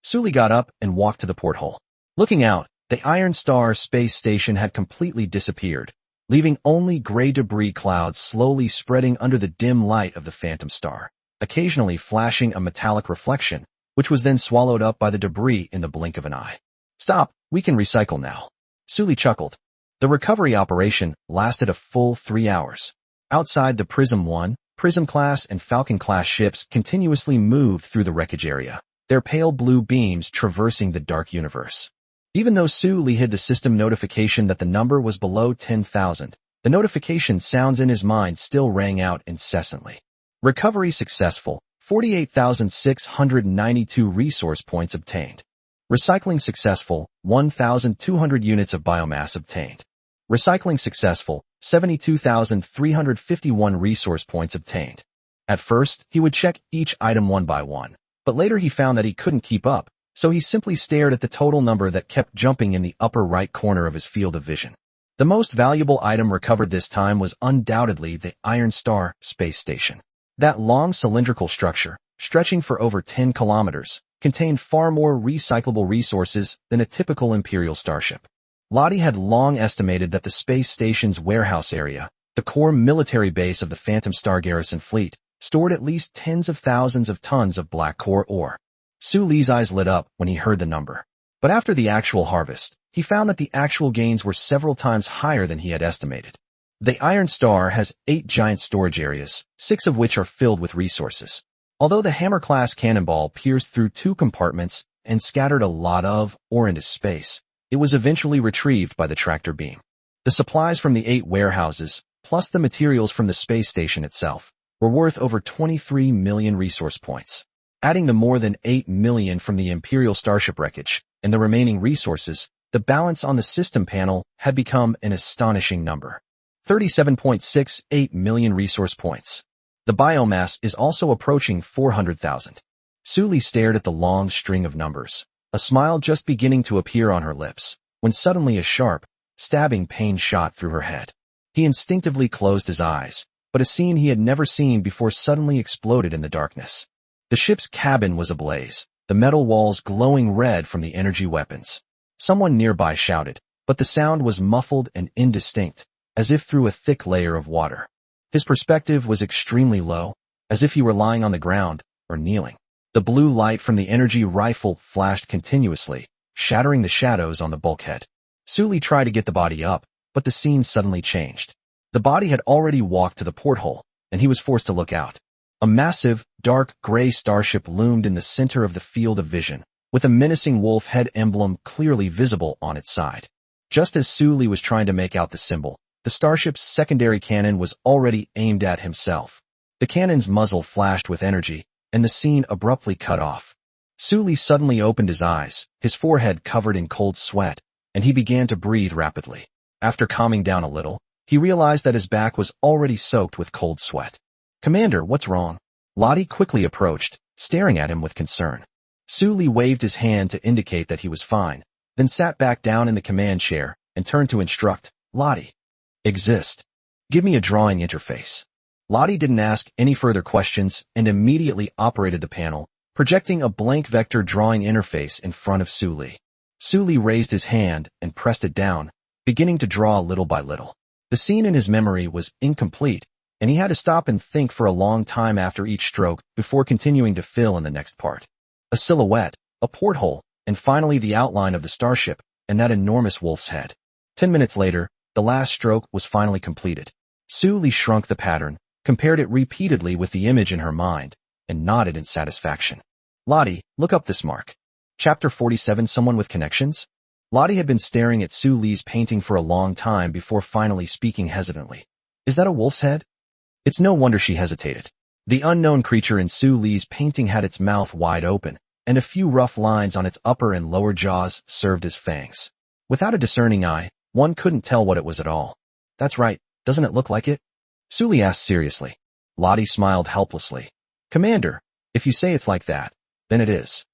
Sully got up and walked to the porthole. Looking out, the Iron Star space station had completely disappeared, leaving only gray debris clouds slowly spreading under the dim light of the phantom star, occasionally flashing a metallic reflection, which was then swallowed up by the debris in the blink of an eye. Stop, we can recycle now. Sully chuckled. The recovery operation lasted a full 3 hours. Outside, the Prism 1, Prism-class and Falcon-class ships continuously moved through the wreckage area, their pale blue beams traversing the dark universe. Even though Sully hid the system notification that the number was below 10,000, the notification sounds in his mind still rang out incessantly. Recovery successful, 48,692 resource points obtained. Recycling successful, 1,200 units of biomass obtained. Recycling successful, 72,351 resource points obtained. At first, he would check each item one by one, but later he found that he couldn't keep up, so he simply stared at the total number that kept jumping in the upper right corner of his field of vision. The most valuable item recovered this time was undoubtedly the Iron Star space station. That long cylindrical structure, stretching for over 10 kilometers, contained far more recyclable resources than a typical Imperial starship. Lottie had long estimated that the space station's warehouse area, the core military base of the Phantom Star garrison fleet, stored at least tens of thousands of tons of black core ore. Sully's eyes lit up when he heard the number. But after the actual harvest, he found that the actual gains were several times higher than he had estimated. The Iron Star has 8 giant storage areas, 6 of which are filled with resources. Although the Hammer-class cannonball pierced through 2 compartments and scattered a lot of ore into space, it was eventually retrieved by the tractor beam. The supplies from the 8 warehouses, plus the materials from the space station itself, were worth over 23 million resource points. Adding the more than 8 million from the Imperial starship wreckage and the remaining resources, the balance on the system panel had become an astonishing number. 37.68 million resource points. The biomass is also approaching 400,000. Sully stared at the long string of numbers, a smile just beginning to appear on her lips, when suddenly a sharp, stabbing pain shot through her head. He instinctively closed his eyes, but a scene he had never seen before suddenly exploded in the darkness. The ship's cabin was ablaze, the metal walls glowing red from the energy weapons. Someone nearby shouted, but the sound was muffled and indistinct, as if through a thick layer of water. His perspective was extremely low, as if he were lying on the ground or kneeling. The blue light from the energy rifle flashed continuously, shattering the shadows on the bulkhead. Sully tried to get the body up, but the scene suddenly changed. The body had already walked to the porthole, and he was forced to look out. A massive, dark gray starship loomed in the center of the field of vision, with a menacing wolf head emblem clearly visible on its side. Just as Sully was trying to make out the symbol, the starship's secondary cannon was already aimed at himself. The cannon's muzzle flashed with energy, and the scene abruptly cut off. Sully suddenly opened his eyes, his forehead covered in cold sweat, and he began to breathe rapidly. After calming down a little, he realized that his back was already soaked with cold sweat. "Commander, what's wrong?" Lottie quickly approached, staring at him with concern. Sully waved his hand to indicate that he was fine, then sat back down in the command chair and turned to instruct, "Lottie. Exist. Give me a drawing interface." Lottie didn't ask any further questions and immediately operated the panel, projecting a blank vector drawing interface in front of Sully. Sully raised his hand and pressed it down, beginning to draw little by little. The scene in his memory was incomplete, and he had to stop and think for a long time after each stroke before continuing to fill in the next part. A silhouette, a porthole, and finally the outline of the starship and that enormous wolf's head. 10 minutes later, the last stroke was finally completed. Sully shrunk the pattern, compared it repeatedly with the image in her mind, and nodded in satisfaction. "Lottie, look up this mark." Chapter 47, Someone with Connections? Lottie had been staring at Sully's painting for a long time before finally speaking hesitantly. "Is that a wolf's head?" It's no wonder she hesitated. The unknown creature in Sully's painting had its mouth wide open, and a few rough lines on its upper and lower jaws served as fangs. Without a discerning eye, one couldn't tell what it was at all. "That's right, doesn't it look like it?" Sully asked seriously. Lottie smiled helplessly. "Commander, if you say it's like that, then it is."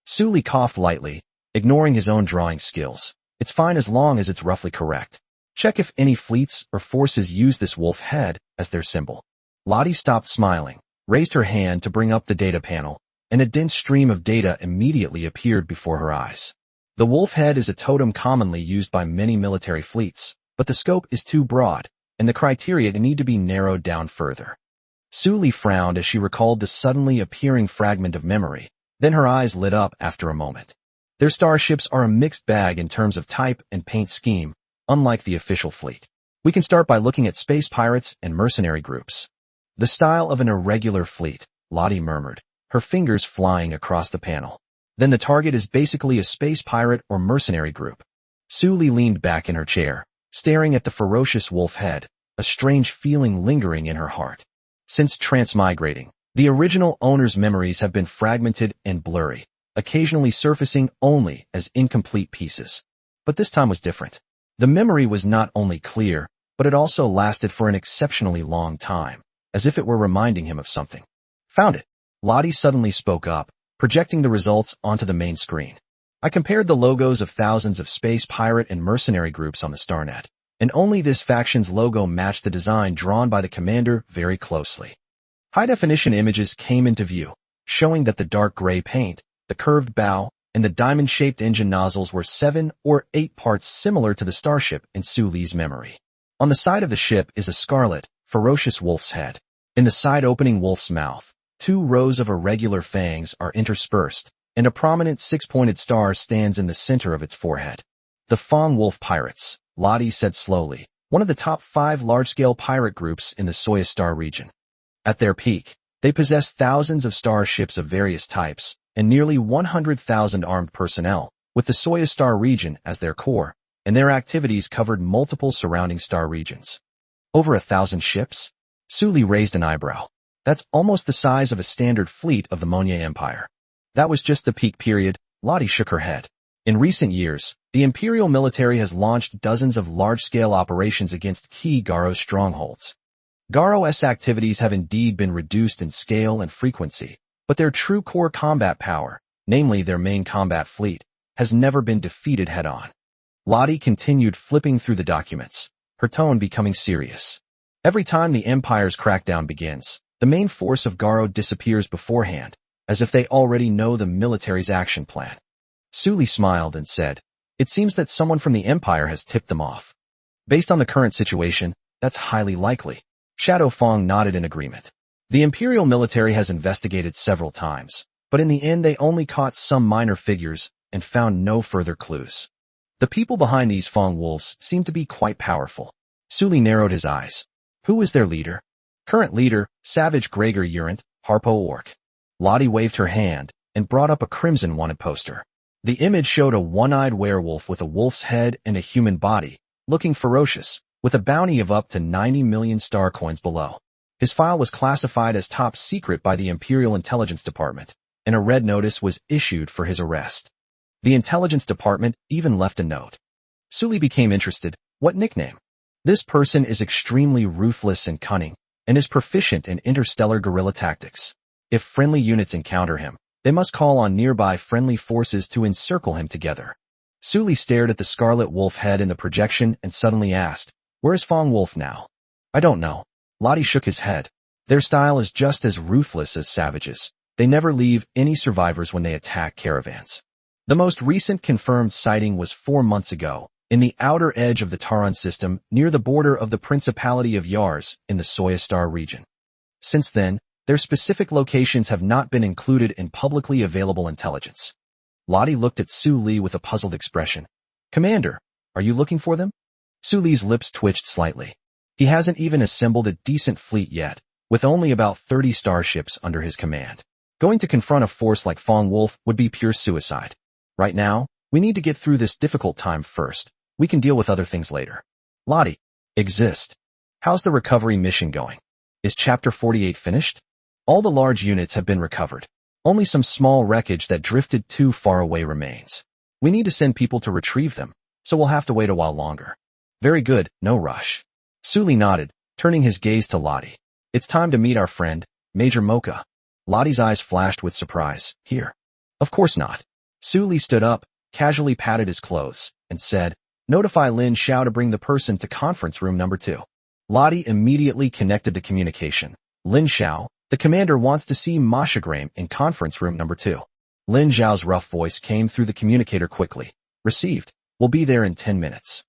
Sully coughed lightly, ignoring his own drawing skills. "It's fine as long as it's roughly correct. Check if any fleets or forces use this wolf head as their symbol." Lottie stopped smiling, raised her hand to bring up the data panel, and a dense stream of data immediately appeared before her eyes. The wolf head is a totem commonly used by many military fleets, but the scope is too broad, and the criteria need to be narrowed down further. Su Li frowned as she recalled the suddenly appearing fragment of memory, then her eyes lit up after a moment. Their starships are a mixed bag in terms of type and paint scheme, unlike the official fleet. We can start by looking at space pirates and mercenary groups. The style of an irregular fleet, Lottie murmured, her fingers flying across the panel. Then the target is basically a space pirate or mercenary group. Su Li leaned back in her chair, staring at the ferocious wolf head, a strange feeling lingering in her heart. Since transmigrating, the original owner's memories have been fragmented and blurry, occasionally surfacing only as incomplete pieces. But this time was different. The memory was not only clear, but it also lasted for an exceptionally long time, as if it were reminding him of something. Found it. Lottie suddenly spoke up, projecting the results onto the main screen. I compared the logos of thousands of space pirate and mercenary groups on the StarNet, and only this faction's logo matched the design drawn by the commander very closely. High-definition images came into view, showing that the dark gray paint, the curved bow, and the diamond-shaped engine nozzles were 7 or 8 parts similar to the starship in Su Li's memory. On the side of the ship is a scarlet, ferocious wolf's head. In the side-opening wolf's mouth, 2 rows of irregular fangs are interspersed, and a prominent 6-pointed star stands in the center of its forehead. The Fang Wolf Pirates, Lottie said slowly, one of the top 5 large-scale pirate groups in the Soya Star region. At their peak, they possess thousands of starships of various types, and nearly 100,000 armed personnel, with the Soya Star region as their core, and their activities covered multiple surrounding star regions. Over 1,000 ships? Su Li raised an eyebrow. That's almost the size of a standard fleet of the Monya Empire. That was just the peak period. Lottie shook her head. In recent years, the Imperial military has launched dozens of large-scale operations against key Garo strongholds. Garo's activities have indeed been reduced in scale and frequency, but their true core combat power, namely their main combat fleet, has never been defeated head-on. Lottie continued flipping through the documents, her tone becoming serious. Every time the Empire's crackdown begins, the main force of Garo disappears beforehand, as if they already know the military's action plan. Su Li smiled and said, "It seems that someone from the Empire has tipped them off. Based on the current situation, that's highly likely." Shadow Fong nodded in agreement. The Imperial military has investigated several times, but in the end they only caught some minor figures and found no further clues. The people behind these Fong wolves seem to be quite powerful. Su Li narrowed his eyes. Who is their leader? Current leader, Savage Gregor Urant, Harpo Orc. Lottie waved her hand and brought up a crimson wanted poster. The image showed a one-eyed werewolf with a wolf's head and a human body, looking ferocious, with a bounty of up to 90 million star coins below. His file was classified as top secret by the Imperial Intelligence Department, and a red notice was issued for his arrest. The Intelligence Department even left a note. Su Li became interested. What nickname? This person is extremely ruthless and cunning, and is proficient in interstellar guerrilla tactics. If friendly units encounter him, they must call on nearby friendly forces to encircle him together. Su Li stared at the scarlet wolf head in the projection and suddenly asked, "Where's Fang Wolf now?" "I don't know." Lottie shook his head. Their style is just as ruthless as savages. They never leave any survivors when they attack caravans. The most recent confirmed sighting was 4 months ago, in the outer edge of the Taran system near the border of the Principality of Yars in the Soya Star region. Since then, their specific locations have not been included in publicly available intelligence. Lottie looked at Su Li with a puzzled expression. "Commander, are you looking for them?" Su Li's lips twitched slightly. He hasn't even assembled a decent fleet yet, with only about 30 starships under his command. Going to confront a force like Fang Wolf would be pure suicide. Right now, we need to get through this difficult time first. We can deal with other things later. Lottie, exist. How's the recovery mission going? Is Chapter 48 finished? All the large units have been recovered. Only some small wreckage that drifted too far away remains. We need to send people to retrieve them, so we'll have to wait a while longer. Very good, no rush. Su Li nodded, turning his gaze to Lottie. It's time to meet our friend, Major Mocha. Lottie's eyes flashed with surprise. Here. Of course not. Su Li stood up, casually patted his clothes, and said, "Notify Lin Xiao to bring the person to conference room number 2. Lottie immediately connected the communication. Lin Xiao, The commander wants to see Mashagram in conference room number 2. Lin Zhao's rough voice came through the communicator quickly. Received. We'll be there in 10 minutes.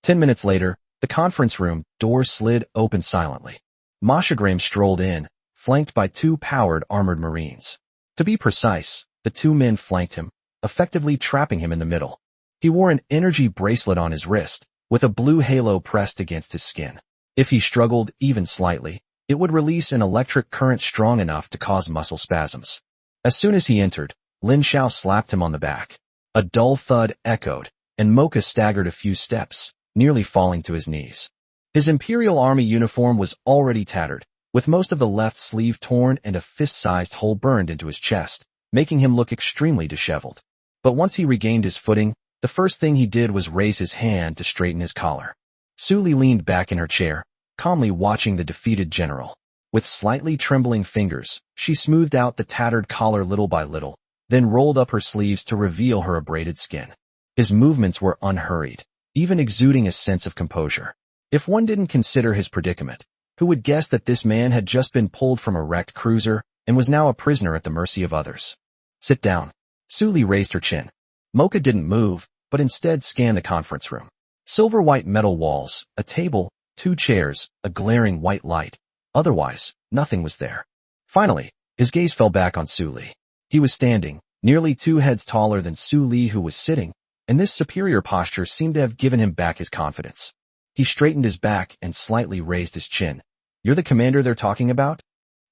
10 minutes later, the conference room door slid open silently. Mashagram strolled in, flanked by 2 powered armored marines. To be precise, the 2 men flanked him, effectively trapping him in the middle. He wore an energy bracelet on his wrist, with a blue halo pressed against his skin. If he struggled even slightly, it would release an electric current strong enough to cause muscle spasms. As soon as he entered, Lin Zhao slapped him on the back. A dull thud echoed, and Mocha staggered a few steps, nearly falling to his knees. His Imperial Army uniform was already tattered, with most of the left sleeve torn and a fist-sized hole burned into his chest, making him look extremely disheveled. But once he regained his footing, the first thing he did was raise his hand to straighten his collar. Su Li leaned back in her chair, calmly watching the defeated general. With slightly trembling fingers, she smoothed out the tattered collar little by little, then rolled up her sleeves to reveal her abraded skin. His movements were unhurried, even exuding a sense of composure. If one didn't consider his predicament, who would guess that this man had just been pulled from a wrecked cruiser and was now a prisoner at the mercy of others? Sit down. Su Li raised her chin. Mocha didn't move, but instead scanned the conference room. Silver-white metal walls, a table, 2 chairs, a glaring white light. Otherwise, nothing was there. Finally, his gaze fell back on Su Li. He was standing, nearly 2 heads taller than Su Li, who was sitting, and this superior posture seemed to have given him back his confidence. He straightened his back and slightly raised his chin. You're the commander they're talking about?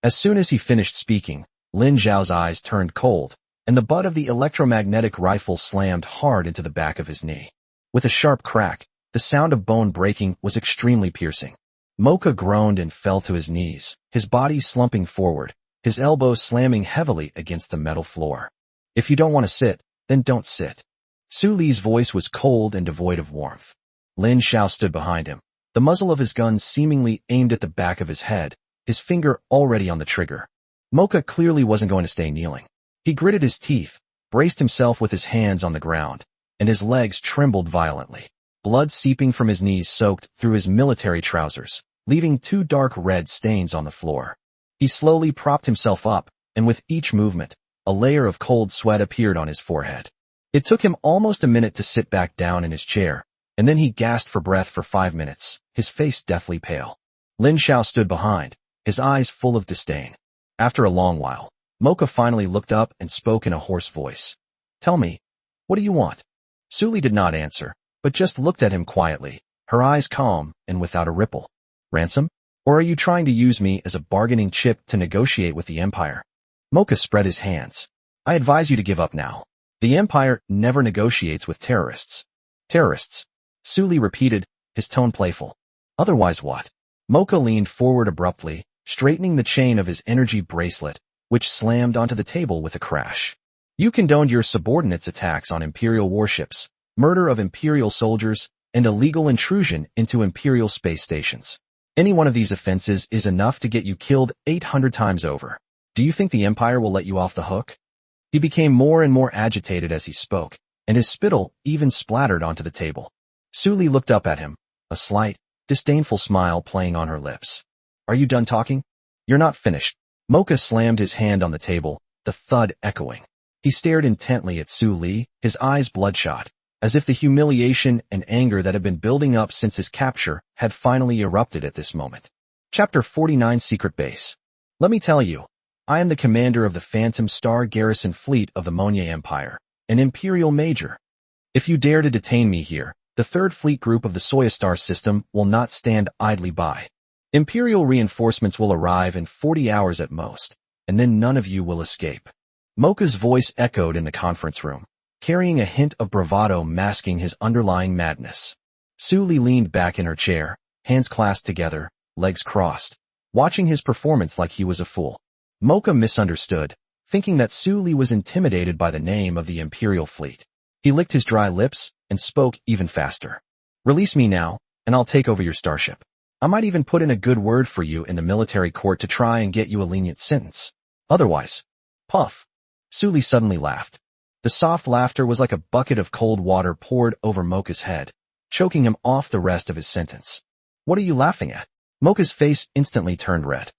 As soon as he finished speaking, Lin Zhao's eyes turned cold, and the butt of the electromagnetic rifle slammed hard into the back of his knee. With a sharp crack, the sound of bone breaking was extremely piercing. Mocha groaned and fell to his knees, his body slumping forward, his elbows slamming heavily against the metal floor. If you don't want to sit, then don't sit. Su Li's voice was cold and devoid of warmth. Lin Zhao stood behind him, the muzzle of his gun seemingly aimed at the back of his head, his finger already on the trigger. Mocha clearly wasn't going to stay kneeling. He gritted his teeth, braced himself with his hands on the ground, and his legs trembled violently. Blood seeping from his knees soaked through his military trousers, leaving 2 dark red stains on the floor. He slowly propped himself up, and with each movement, a layer of cold sweat appeared on his forehead. It took him almost a minute to sit back down in his chair, and then he gasped for breath for 5 minutes, his face deathly pale. Lin Zhao stood behind, his eyes full of disdain. After a long while, Mocha finally looked up and spoke in a hoarse voice. Tell me, what do you want? Su Li did not answer, but just looked at him quietly, her eyes calm and without a ripple. Ransom? Or are you trying to use me as a bargaining chip to negotiate with the Empire? Mocha spread his hands. I advise you to give up now. The Empire never negotiates with terrorists. Terrorists? Su Li repeated, his tone playful. Otherwise what? Mocha leaned forward abruptly, straightening the chain of his energy bracelet, which slammed onto the table with a crash. You condoned your subordinates' attacks on Imperial warships, murder of Imperial soldiers, and illegal intrusion into Imperial space stations. Any one of these offenses is enough to get you killed 800 times over. Do you think the Empire will let you off the hook? He became more and more agitated as he spoke, and his spittle even splattered onto the table. Su Li looked up at him, a slight, disdainful smile playing on her lips. Are you done talking? You're not finished. Mocha slammed his hand on the table, the thud echoing. He stared intently at Su Li, his eyes bloodshot, as if the humiliation and anger that had been building up since his capture had finally erupted at this moment. Chapter 49 Secret Base. Let me tell you, I am the commander of the Phantom Star Garrison Fleet of the Monye Empire, an Imperial Major. If you dare to detain me here, the 3rd Fleet Group of the Soya Star system will not stand idly by. Imperial reinforcements will arrive in 40 hours at most, and then none of you will escape. Mocha's voice echoed in the conference room, carrying a hint of bravado masking his underlying madness. Su Li leaned back in her chair, hands clasped together, legs crossed, watching his performance like he was a fool. Mocha misunderstood, thinking that Su Li was intimidated by the name of the Imperial fleet. He licked his dry lips and spoke even faster. Release me now, and I'll take over your starship. I might even put in a good word for you in the military court to try and get you a lenient sentence. Otherwise, puff. Su Li suddenly laughed. The soft laughter was like a bucket of cold water poured over Mocha's head, choking him off the rest of his sentence. What are you laughing at? Mocha's face instantly turned red.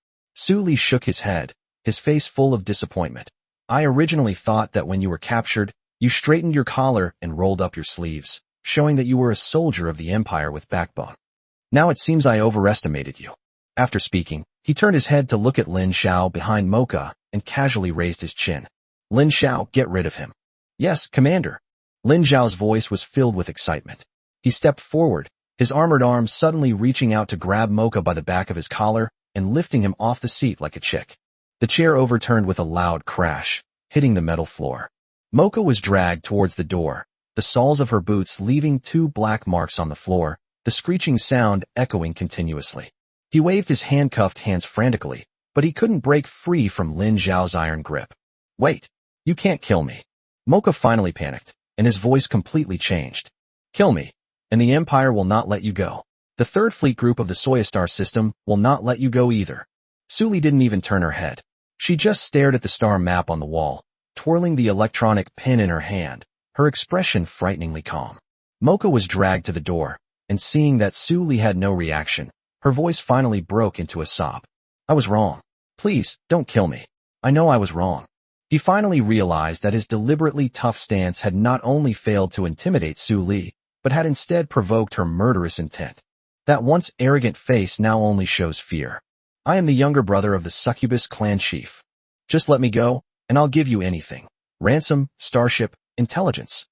Su Li shook his head, his face full of disappointment. I originally thought that when you were captured, you straightened your collar and rolled up your sleeves, showing that you were a soldier of the Empire with backbone. Now it seems I overestimated you. After speaking, he turned his head to look at Lin Xiao behind Mocha and casually raised his chin. Lin Xiao, get rid of him. Yes, Commander. Lin Xiao's voice was filled with excitement. He stepped forward, his armored arm suddenly reaching out to grab Mocha by the back of his collar and lifting him off the seat like a chick. The chair overturned with a loud crash, hitting the metal floor. Mocha was dragged towards the door, the soles of her boots leaving 2 black marks on the floor, the screeching sound echoing continuously. He waved his handcuffed hands frantically, but he couldn't break free from Lin Xiao's iron grip. Wait, you can't kill me. Mocha finally panicked, and his voice completely changed. Kill me, and the Empire will not let you go. The Third Fleet Group of the Soya Star system will not let you go either. Su Li didn't even turn her head. She just stared at the star map on the wall, twirling the electronic pin in her hand, her expression frighteningly calm. Mocha was dragged to the door, and seeing that Su Li had no reaction, her voice finally broke into a sob. I was wrong. Please, don't kill me. I know I was wrong. He finally realized that his deliberately tough stance had not only failed to intimidate Su Li, but had instead provoked her murderous intent. That once arrogant face now only shows fear. I am the younger brother of the succubus clan chief. Just let me go, and I'll give you anything. Ransom, starship, intelligence.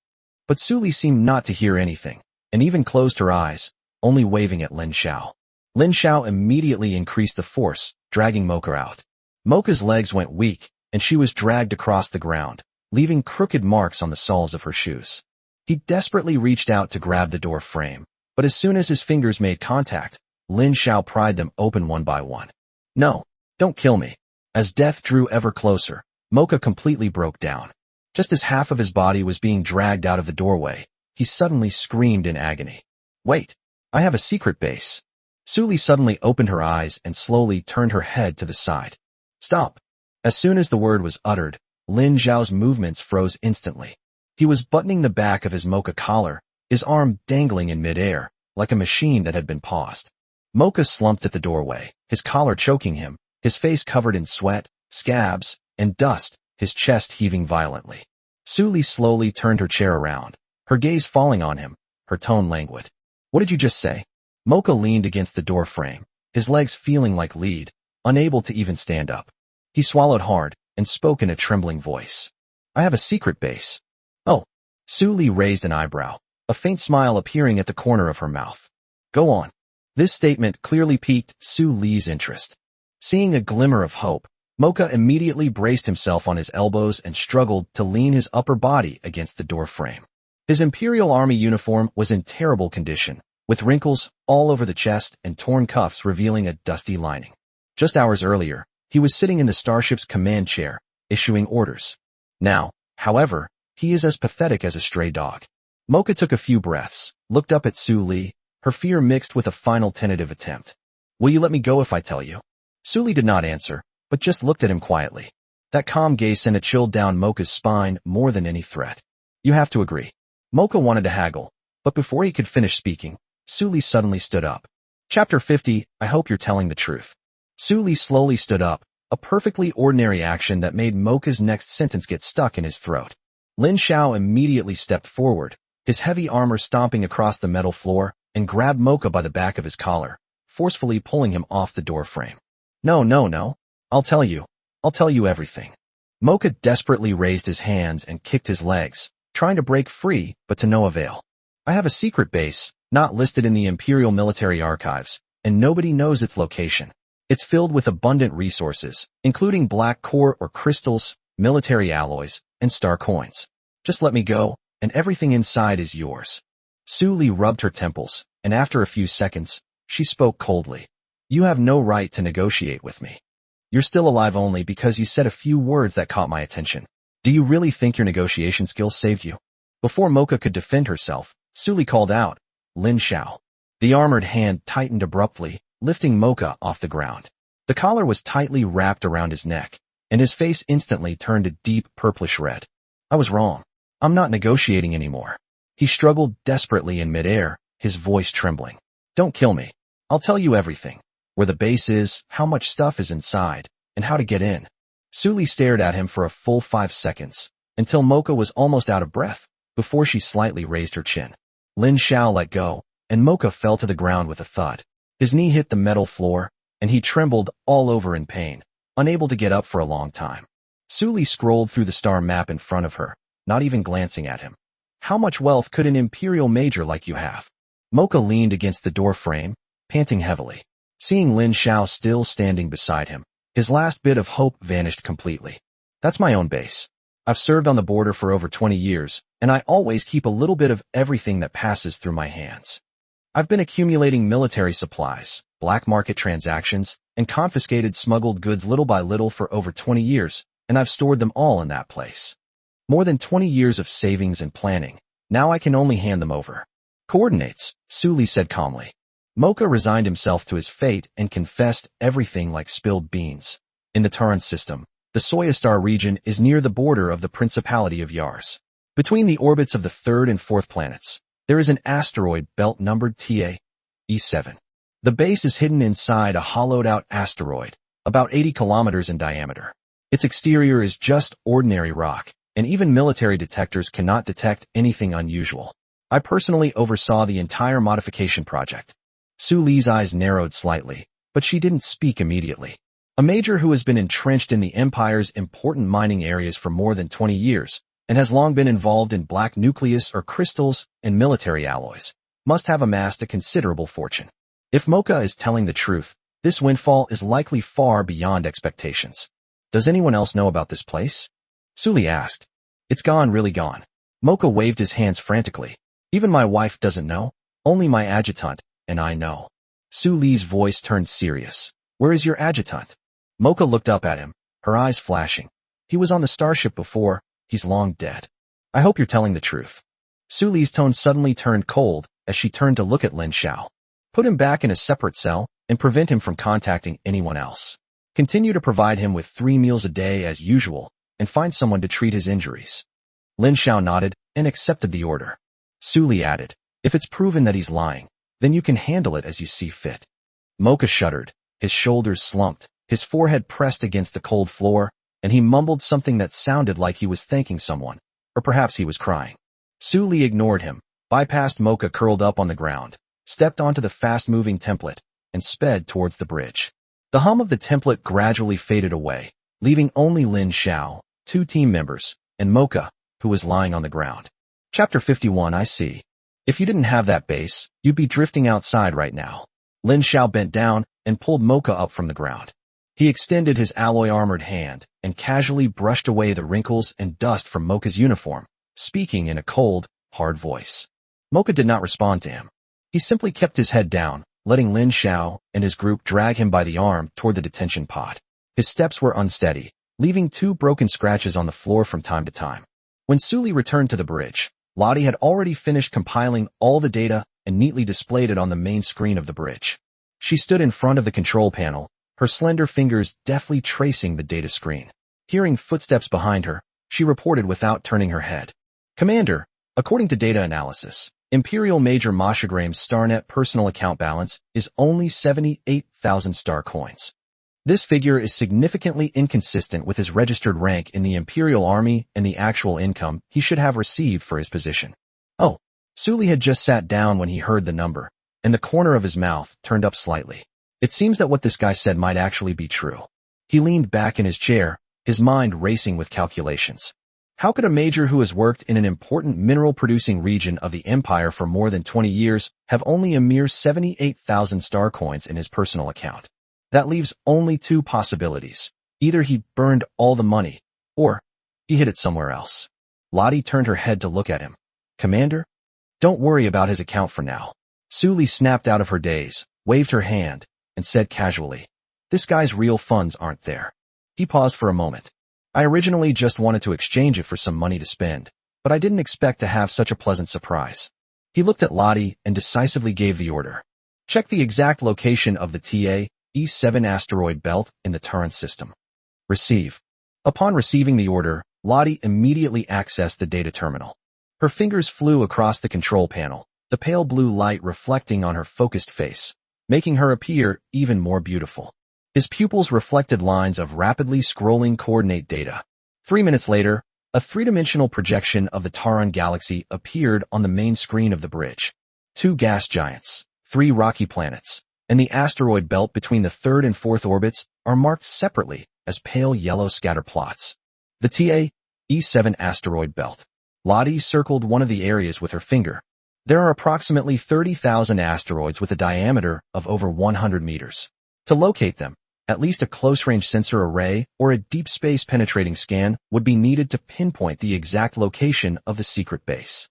But Su Li seemed not to hear anything, and even closed her eyes, only waving at Lin Xiao. Lin Xiao immediately increased the force, dragging Mocha out. Mocha's legs went weak, and she was dragged across the ground, leaving crooked marks on the soles of her shoes. He desperately reached out to grab the door frame, but as soon as his fingers made contact, Lin Xiao pried them open one by one. No, don't kill me. As death drew ever closer, Mocha completely broke down. Just as half of his body was being dragged out of the doorway, he suddenly screamed in agony. Wait, I have a secret base. Su Li suddenly opened her eyes and slowly turned her head to the side. Stop. As soon as the word was uttered, Lin Xiao's movements froze instantly. He was buttoning the back of his Mocha collar, his arm dangling in midair, like a machine that had been paused. Mocha slumped at the doorway, his collar choking him, his face covered in sweat, scabs, and dust, his chest heaving violently. Su Li slowly turned her chair around, her gaze falling on him, her tone languid. What did you just say? Mocha leaned against the door frame, his legs feeling like lead, unable to even stand up. He swallowed hard and spoke in a trembling voice. I have a secret base. Oh. Su Li raised an eyebrow, a faint smile appearing at the corner of her mouth. Go on. This statement clearly piqued Su Li's interest. Seeing a glimmer of hope, Mocha immediately braced himself on his elbows and struggled to lean his upper body against the door frame. His Imperial Army uniform was in terrible condition, with wrinkles all over the chest and torn cuffs revealing a dusty lining. Just hours earlier, he was sitting in the starship's command chair, issuing orders. Now, however, he is as pathetic as a stray dog. Mocha took a few breaths, looked up at Su Li, her fear mixed with a final tentative attempt. Will you let me go if I tell you? Su Li did not answer, but just looked at him quietly. That calm gaze sent a chill down Mocha's spine more than any threat. You have to agree. Mocha wanted to haggle, but before he could finish speaking, Su Li suddenly stood up. Chapter 50, I hope you're telling the truth. Su Li slowly stood up, a perfectly ordinary action that made Mocha's next sentence get stuck in his throat. Lin Xiao immediately stepped forward, his heavy armor stomping across the metal floor, and grabbed Mocha by the back of his collar, forcefully pulling him off the door frame. No. I'll tell you everything. Mocha desperately raised his hands and kicked his legs, trying to break free, but to no avail. I have a secret base, not listed in the Imperial Military Archives, and nobody knows its location. It's filled with abundant resources, including black core or crystals, military alloys, and star coins. Just let me go, and everything inside is yours. Su Li rubbed her temples, and after a few seconds, she spoke coldly. You have no right to negotiate with me. You're still alive only because you said a few words that caught my attention. Do you really think your negotiation skills saved you? Before Mocha could defend herself, Su Li called out, Lin Xiao. The armored hand tightened abruptly, lifting Mocha off the ground. The collar was tightly wrapped around his neck, and his face instantly turned a deep purplish red. I was wrong. I'm not negotiating anymore. He struggled desperately in midair, his voice trembling. Don't kill me. I'll tell you everything. where the base is, how much stuff is inside, and how to get in. Suli stared at him for a full 5 seconds, until Mocha was almost out of breath, before she slightly raised her chin. Lin Xiao let go, and Mocha fell to the ground with a thud. His knee hit the metal floor, and he trembled all over in pain, unable to get up for a long time. Suli scrolled through the star map in front of her, not even glancing at him. How much wealth could an imperial major like you have? Mocha leaned against the door frame, panting heavily. Seeing Lin Xiao still standing beside him, his last bit of hope vanished completely. That's my own base. I've served on the border for over 20 years, and I always keep a little bit of everything that passes through my hands. I've been accumulating military supplies, black market transactions, and confiscated smuggled goods little by little for over 20 years, and I've stored them all in that place. More than 20 years of savings and planning. Now I can only hand them over. Coordinates, Suli said calmly. Mocha resigned himself to his fate and confessed everything like spilled beans. In the Taran system, the Soyastar region is near the border of the Principality of Yars. Between the orbits of the third and fourth planets, there is an asteroid belt numbered TA-E7. The base is hidden inside a hollowed-out asteroid, about 80 kilometers in diameter. Its exterior is just ordinary rock, and even military detectors cannot detect anything unusual. I personally oversaw the entire modification project. Suli's eyes narrowed slightly, but she didn't speak immediately. A major who has been entrenched in the Empire's important mining areas for more than 20 years, and has long been involved in black nucleus or crystals and military alloys, must have amassed a considerable fortune. If Mocha is telling the truth, this windfall is likely far beyond expectations. Does anyone else know about this place? Suli asked. It's gone, really gone. Mocha waved his hands frantically. Even my wife doesn't know. Only my adjutant, and I know. Suli's voice turned serious. Where is your adjutant? Mocha looked up at him, her eyes flashing. He was on the starship before. He's long dead. I hope you're telling the truth. Suli's tone suddenly turned cold as she turned to look at Lin Xiao. Put him back in a separate cell and prevent him from contacting anyone else. Continue to provide him with 3 meals a day as usual and find someone to treat his injuries. Lin Xiao nodded and accepted the order. Suli added, if it's proven that he's lying, then you can handle it as you see fit. Mocha shuddered, his shoulders slumped, his forehead pressed against the cold floor, and he mumbled something that sounded like he was thanking someone, or perhaps he was crying. Suli ignored him, bypassed Mocha curled up on the ground, stepped onto the fast-moving template, and sped towards the bridge. The hum of the template gradually faded away, leaving only Lin Xiao, 2 team members, and Mocha, who was lying on the ground. Chapter 51. I see. If you didn't have that base, you'd be drifting outside right now. Lin Xiao bent down and pulled Mocha up from the ground. He extended his alloy-armored hand and casually brushed away the wrinkles and dust from Mocha's uniform, speaking in a cold, hard voice. Mocha did not respond to him. He simply kept his head down, letting Lin Xiao and his group drag him by the arm toward the detention pod. His steps were unsteady, leaving 2 broken scratches on the floor from time to time. When Suli returned to the bridge, Lottie had already finished compiling all the data and neatly displayed it on the main screen of the bridge. She stood in front of the control panel, her slender fingers deftly tracing the data screen. Hearing footsteps behind her, she reported without turning her head. Commander, according to data analysis, Imperial Major Mashagram's StarNet personal account balance is only 78,000 star coins. This figure is significantly inconsistent with his registered rank in the Imperial Army and the actual income he should have received for his position. Oh, Suli had just sat down when he heard the number, and the corner of his mouth turned up slightly. It seems that what this guy said might actually be true. He leaned back in his chair, his mind racing with calculations. How could a major who has worked in an important mineral-producing region of the Empire for more than 20 years have only a mere 78,000 star coins in his personal account? That leaves only 2 possibilities. Either he burned all the money, or he hid it somewhere else. Lottie turned her head to look at him. Commander? Don't worry about his account for now. Suli snapped out of her daze, waved her hand, and said casually, this guy's real funds aren't there. He paused for a moment. I originally just wanted to exchange it for some money to spend, but I didn't expect to have such a pleasant surprise. He looked at Lottie and decisively gave the order. Check the exact location of the TA-E7 asteroid belt in the Taran system. Receive. Upon receiving the order, Lottie immediately accessed the data terminal. Her fingers flew across the control panel, the pale blue light reflecting on her focused face. making her appear even more beautiful. His pupils reflected lines of rapidly scrolling coordinate data. 3 minutes later, a three-dimensional projection of the Taran galaxy appeared on the main screen of the bridge. 2 gas giants, 3 rocky planets, and the asteroid belt between the third and fourth orbits are marked separately as pale yellow scatter plots. The TAE-7 asteroid belt. Lottie circled one of the areas with her finger. There are approximately 30,000 asteroids with a diameter of over 100 meters. To locate them, at least a close-range sensor array or a deep space penetrating scan would be needed to pinpoint the exact location of the secret base.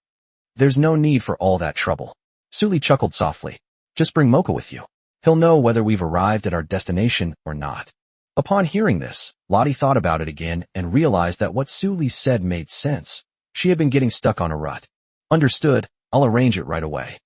There's no need for all that trouble. Suli chuckled softly. Just bring Mocha with you. He'll know whether we've arrived at our destination or not. Upon hearing this, Lottie thought about it again and realized that what Suli said made sense. She had been getting stuck on a rut. Understood, I'll arrange it right away.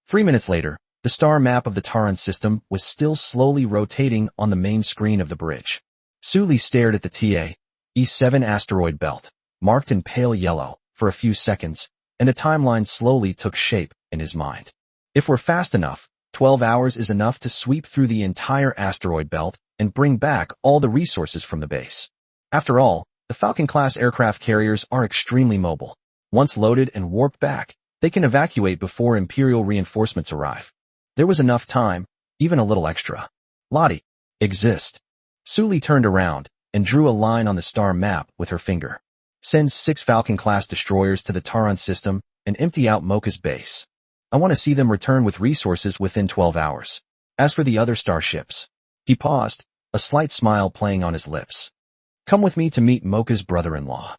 3 minutes later, the star map of the Taran system was still slowly rotating on the main screen of the bridge. Suli stared at the TAE-7 asteroid belt, marked in pale yellow, for a few seconds, and a timeline slowly took shape in his mind. If we're fast enough, 12 hours is enough to sweep through the entire asteroid belt and bring back all the resources from the base. After all, the Falcon-class aircraft carriers are extremely mobile. Once loaded and warped back, they can evacuate before Imperial reinforcements arrive. There was enough time, even a little extra. Lottie, exist. Suli turned around and drew a line on the star map with her finger. Send 6 Falcon-class destroyers to the Taran system and empty out Mocha's base. I want to see them return with resources within 12 hours. As for the other starships, he paused, a slight smile playing on his lips. Come with me to meet Mocha's brother-in-law.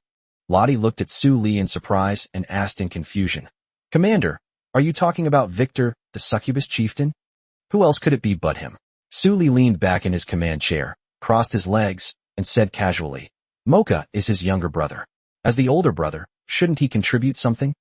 Lottie looked at Suli in surprise and asked in confusion. Commander, are you talking about Victor, the succubus chieftain? Who else could it be but him? Suli leaned back in his command chair, crossed his legs, and said casually, Mocha is his younger brother. As the older brother, shouldn't he contribute something?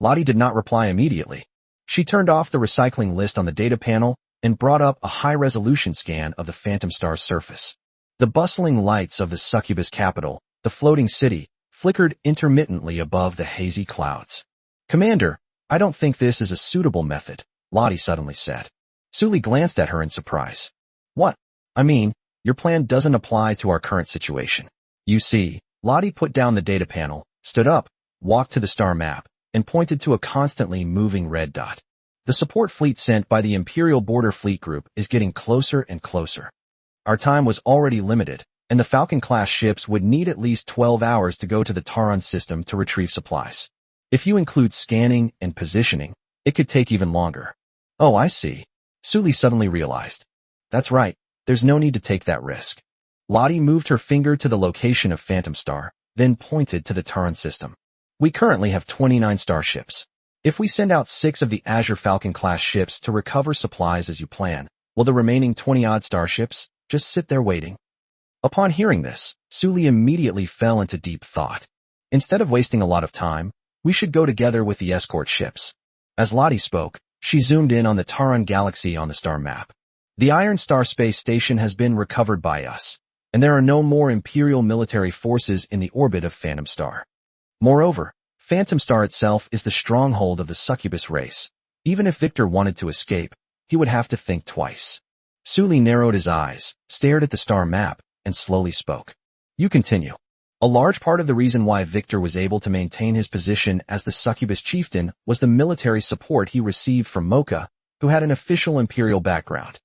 Lottie did not reply immediately. She turned off the recycling list on the data panel and brought up a high-resolution scan of the phantom star's surface. The bustling lights of the succubus capital, the floating city, flickered intermittently above the hazy clouds. Commander, I don't think this is a suitable method, Lottie suddenly said. Suli glanced at her in surprise. What? I mean, your plan doesn't apply to our current situation. You see, Lottie put down the data panel, stood up, walked to the star map, and pointed to a constantly moving red dot. The support fleet sent by the Imperial Border Fleet Group is getting closer and closer. Our time was already limited, and the Falcon-class ships would need at least 12 hours to go to the Taran system to retrieve supplies. If you include scanning and positioning, it could take even longer. Oh, I see. Suli suddenly realized. That's right, there's no need to take that risk. Lottie moved her finger to the location of Phantom Star, then pointed to the Taran system. We currently have 29 starships. If we send out 6 of the Azure Falcon-class ships to recover supplies as you plan, will the remaining 20-odd starships just sit there waiting? Upon hearing this, Suli immediately fell into deep thought. Instead of wasting a lot of time, we should go together with the escort ships. As Lottie spoke, she zoomed in on the Taran galaxy on the star map. The Iron Star space station has been recovered by us, and there are no more Imperial military forces in the orbit of Phantom Star. Moreover, Phantom Star itself is the stronghold of the succubus race. Even if Victor wanted to escape, he would have to think twice. Suli narrowed his eyes, stared at the star map, and slowly spoke. You continue. A large part of the reason why Victor was able to maintain his position as the succubus chieftain was the military support he received from Mocha, who had an official Imperial background.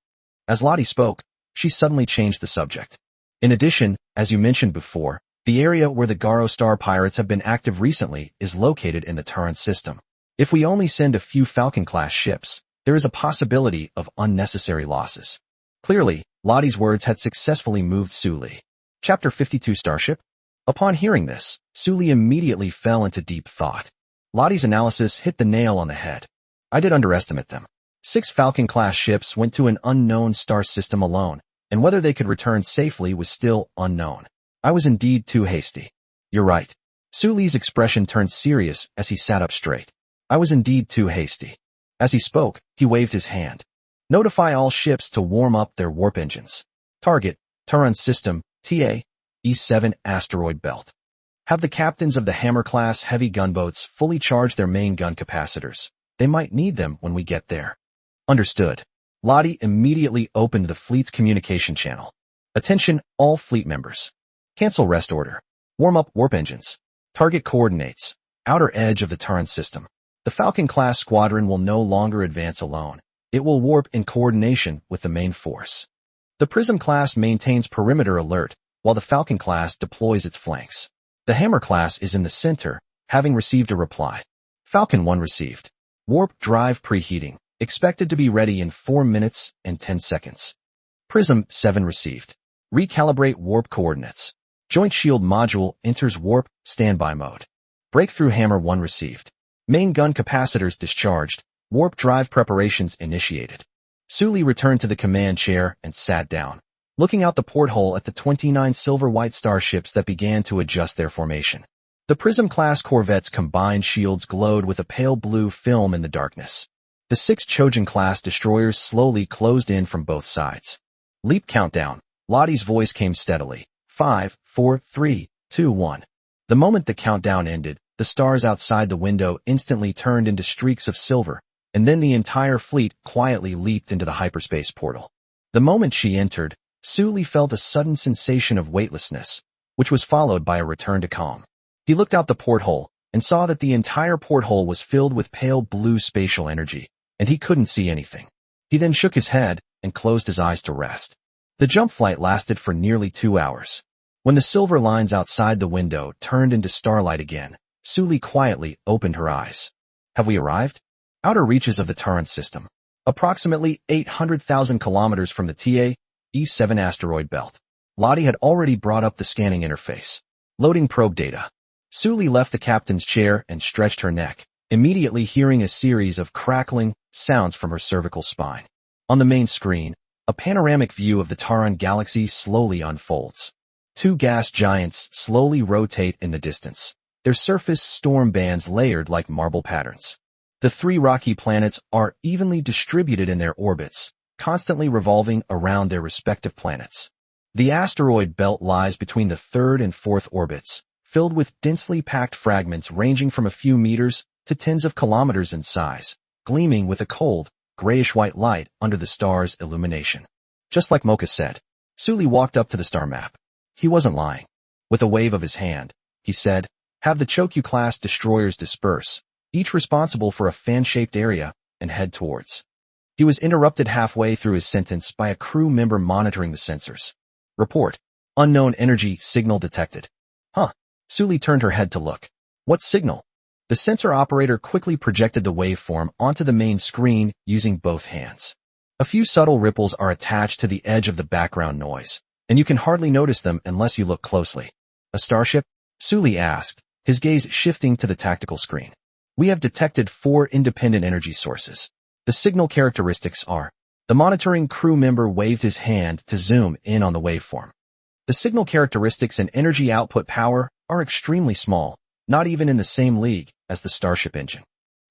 As Lottie spoke, she suddenly changed the subject. In addition, as you mentioned before, the area where the Garo Star pirates have been active recently is located in the Taran system. If we only send a few Falcon-class ships, there is a possibility of unnecessary losses. Clearly, Lottie's words had successfully moved Suli. Chapter 52 Starship? Upon hearing this, Suli immediately fell into deep thought. Lottie's analysis hit the nail on the head. I did underestimate them. 6 Falcon-class ships went to an unknown star system alone, and whether they could return safely was still unknown. I was indeed too hasty. You're right. Suli's expression turned serious as he sat up straight. I was indeed too hasty. As he spoke, he waved his hand. Notify all ships to warm up their warp engines. Target, Taran system, TAE-7 asteroid belt. Have the captains of the Hammer-class heavy gunboats fully charge their main gun capacitors. They might need them when we get there. Understood. Lottie immediately opened the fleet's communication channel. Attention, all fleet members. Cancel rest order. Warm up warp engines. Target coordinates. Outer edge of the Terran system. The Falcon-class squadron will no longer advance alone. It will warp in coordination with the main force. The Prism-class maintains perimeter alert, while the Falcon-class deploys its flanks. The Hammer-class is in the center, having received a reply. Falcon 1 received. Warp drive preheating, expected to be ready in 4 minutes and 10 seconds. Prism 7 received. Recalibrate warp coordinates. Joint shield module enters warp standby mode. Breakthrough Hammer 1 received. Main gun capacitors discharged. Warp drive preparations initiated. Suli returned to the command chair and sat down, looking out the porthole at the 29 silver-white starships that began to adjust their formation. The Prism-class corvettes' combined shields glowed with a pale blue film in the darkness. The 6 Trojan-class destroyers slowly closed in from both sides. Leap countdown. Lottie's voice came steadily. 5, 4, 3, 2, 1. The moment the countdown ended, the stars outside the window instantly turned into streaks of silver, and then the entire fleet quietly leaped into the hyperspace portal. The moment she entered, Suli felt a sudden sensation of weightlessness, which was followed by a return to calm. He looked out the porthole and saw that the entire porthole was filled with pale blue spatial energy, and he couldn't see anything. He then shook his head and closed his eyes to rest. The jump flight lasted for nearly 2 hours. When the silver lines outside the window turned into starlight again, Suli quietly opened her eyes. Have we arrived? Outer reaches of the Terran system. Approximately 800,000 kilometers from the TA-E7 asteroid belt. Lottie had already brought up the scanning interface. Loading probe data. Suli left the captain's chair and stretched her neck, immediately hearing a series of crackling sounds from her cervical spine. On the main screen, a panoramic view of the Terran galaxy slowly unfolds. 2 gas giants slowly rotate in the distance, their surface storm bands layered like marble patterns. The 3 rocky planets are evenly distributed in their orbits, constantly revolving around their respective planets. The asteroid belt lies between the 3rd and 4th orbits, filled with densely packed fragments ranging from a few meters to tens of kilometers in size, gleaming with a cold, grayish-white light under the star's illumination. Just like Mocha said, Suli walked up to the star map. He wasn't lying. With a wave of his hand, he said, "Have the Chokyu-class destroyers disperse, each responsible for a fan-shaped area, and head towards." He was interrupted halfway through his sentence by a crew member monitoring the sensors. Report. Unknown energy signal detected. Huh. Suli turned her head to look. What signal? The sensor operator quickly projected the waveform onto the main screen using both hands. A few subtle ripples are attached to the edge of the background noise, and you can hardly notice them unless you look closely. A starship? Suli asked, his gaze shifting to the tactical screen. We have detected 4 independent energy sources. The signal characteristics are. The monitoring crew member waved his hand to zoom in on the waveform. The signal characteristics and energy output power are extremely small, not even in the same league as the starship engine.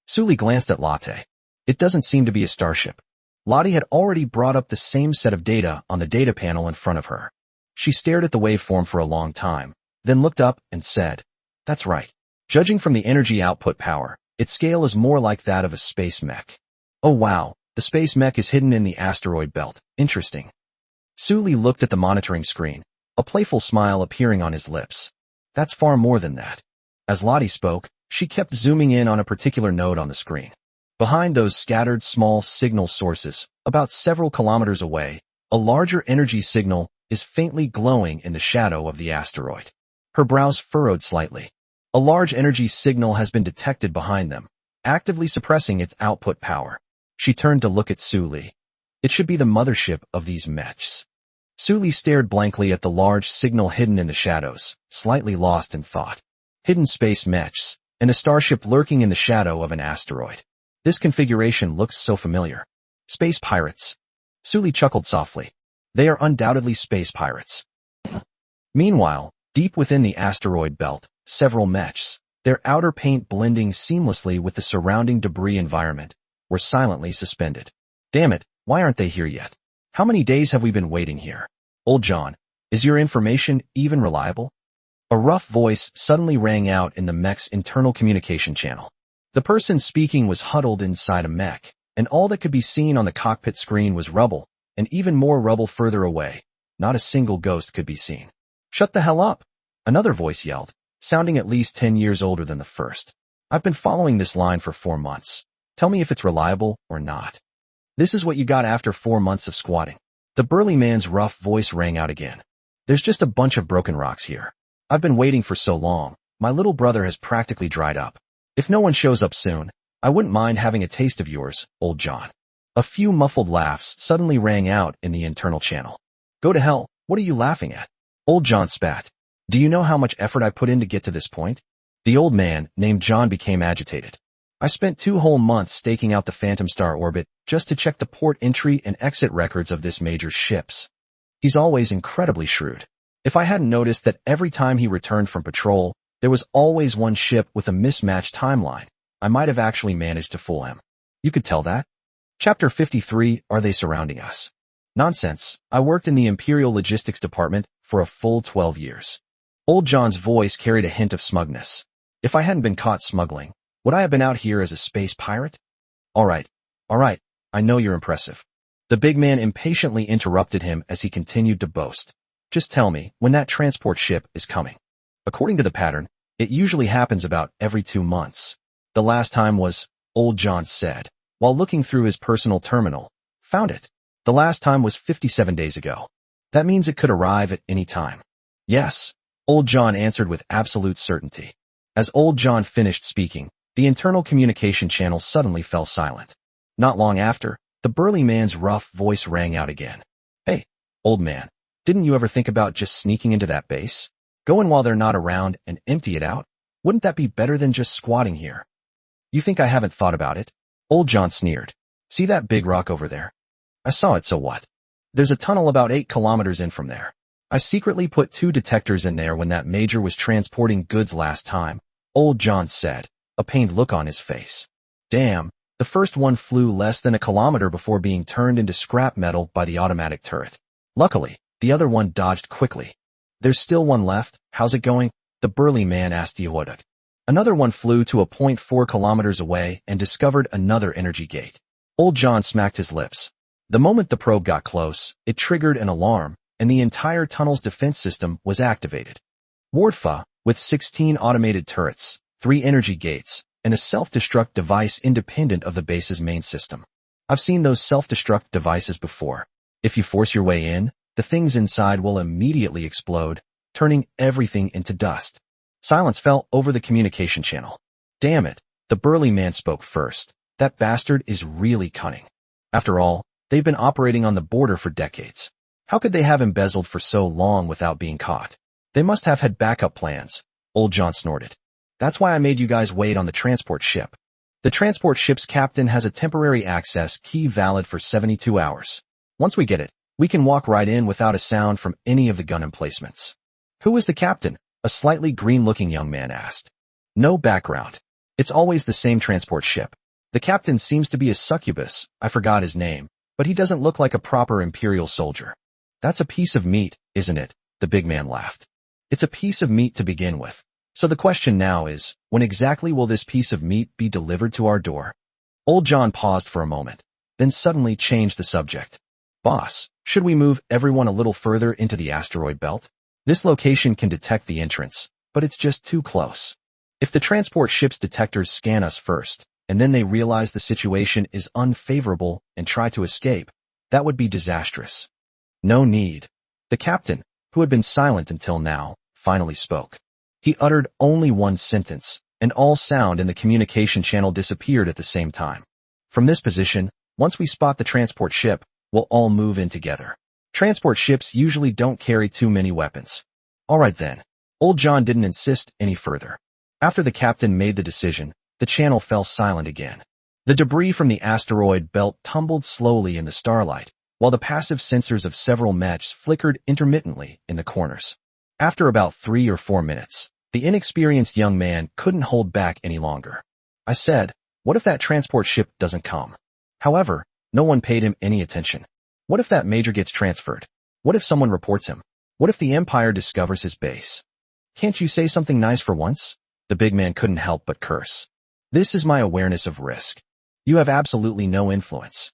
Suli glanced at Lotte. It doesn't seem to be a starship. Lottie had already brought up the same set of data on the data panel in front of her. She stared at the waveform for a long time, then looked up and said, "That's right. Judging from the energy output power, its scale is more like that of a space mech." Oh wow, the space mech is hidden in the asteroid belt. Interesting. Suli looked at the monitoring screen, a playful smile appearing on his lips. That's far more than that. As Lottie spoke, she kept zooming in on a particular node on the screen. Behind those scattered small signal sources, about several kilometers away, a larger energy signal is faintly glowing in the shadow of the asteroid. Her brows furrowed slightly. A large energy signal has been detected behind them, actively suppressing its output power. She turned to look at Suli. It should be the mothership of these Mechs. Suli stared blankly at the large signal hidden in the shadows, slightly lost in thought. Hidden space Mechs, and a starship lurking in the shadow of an asteroid. This configuration looks so familiar. Space pirates. Suli chuckled softly. They are undoubtedly space pirates. Meanwhile, deep within the asteroid belt, several Mechs, their outer paint blending seamlessly with the surrounding debris environment, were silently suspended. Damn it, why aren't they here yet? How many days have we been waiting here? Old John, is your information even reliable? A rough voice suddenly rang out in the Mech's internal communication channel. The person speaking was huddled inside a Mech, and all that could be seen on the cockpit screen was rubble, and even more rubble further away. Not a single ghost could be seen. "Shut the hell up!" another voice yelled, sounding at least 10 years older than the first. "I've been following this line for 4 months. Tell me if it's reliable or not." "This is what you got after 4 months of squatting." The burly man's rough voice rang out again. "There's just a bunch of broken rocks here. I've been waiting for so long. My little brother has practically dried up. If no one shows up soon, I wouldn't mind having a taste of yours, old John." A few muffled laughs suddenly rang out in the internal channel. "Go to hell, what are you laughing at?" Old John spat. "Do you know how much effort I put in to get to this point?" The old man, named John, became agitated. "I spent 2 whole months staking out the Phantom Star orbit just to check the port entry and exit records of this major's ships." He's always incredibly shrewd. If I hadn't noticed that every time he returned from patrol, there was always one ship with a mismatched timeline, I might have actually managed to fool him. You could tell that. Chapter 53, Are They Surrounding Us? Nonsense. I worked in the Imperial Logistics Department for a full 12 years. Old John's voice carried a hint of smugness. If I hadn't been caught smuggling, would I have been out here as a space pirate? All right, I know you're impressive." The big man impatiently interrupted him as he continued to boast. "Just tell me when that transport ship is coming. According to the pattern, it usually happens about every 2 months. The last time was," Old John said, while looking through his personal terminal. "Found it. The last time was 57 days ago. That means it could arrive at any time." "Yes," Old John answered with absolute certainty. As Old John finished speaking, the internal communication channel suddenly fell silent. Not long after, the burly man's rough voice rang out again. "Hey, old man, didn't you ever think about just sneaking into that base? Go in while they're not around and empty it out? Wouldn't that be better than just squatting here?" "You think I haven't thought about it?" Old John sneered. "See that big rock over there? I saw it, so what? There's a tunnel about 8 kilometers in from there. I secretly put 2 detectors in there when that major was transporting goods last time," Old John said, a pained look on his face. "Damn, the first one flew less than a kilometer before being turned into scrap metal by the automatic turret. Luckily, the other one dodged quickly." "There's still one left. How's it going?" the burly man asked Yehoidak. "Another one flew to a point 4 kilometers away and discovered another energy gate." Old John smacked his lips. The moment the probe got close, it triggered an alarm, and the entire tunnel's defense system was activated. Wardfa, with 16 automated turrets, 3 energy gates, and a self-destruct device independent of the base's main system. I've seen those self-destruct devices before. If you force your way in, the things inside will immediately explode, turning everything into dust. Silence fell over the communication channel. "Damn it," the burly man spoke first. "That bastard is really cunning. After all, they've been operating on the border for decades. How could they have embezzled for so long without being caught? They must have had backup plans," Old John snorted. "That's why I made you guys wait on the transport ship. The transport ship's captain has a temporary access key valid for 72 hours. Once we get it, we can walk right in without a sound from any of the gun emplacements." "Who is the captain?" a slightly green-looking young man asked. "No background. It's always the same transport ship. The captain seems to be a succubus, I forgot his name, but he doesn't look like a proper Imperial soldier." "That's a piece of meat, isn't it?" the big man laughed. "It's a piece of meat to begin with. So the question now is, when exactly will this piece of meat be delivered to our door?" Old John paused for a moment, then suddenly changed the subject. "Boss, should we move everyone a little further into the asteroid belt? This location can detect the entrance, but it's just too close. If the transport ship's detectors scan us first, and then they realize the situation is unfavorable and try to escape, that would be disastrous." "No need." The captain, who had been silent until now, finally spoke. He uttered only one sentence, and all sound in the communication channel disappeared at the same time. "From this position, once we spot the transport ship, we'll all move in together. Transport ships usually don't carry too many weapons." "All right then." Old John didn't insist any further. After the captain made the decision, the channel fell silent again. The debris from the asteroid belt tumbled slowly in the starlight, while the passive sensors of several Mechs flickered intermittently in the corners. After about 3 or 4 minutes, the inexperienced young man couldn't hold back any longer. "I said, what if that transport ship doesn't come?" However, no one paid him any attention. What if that major gets transferred? What if someone reports him? What if the Empire discovers his base? "Can't you say something nice for once?" The big man couldn't help but curse. "This is my awareness of risk. You have absolutely no influence.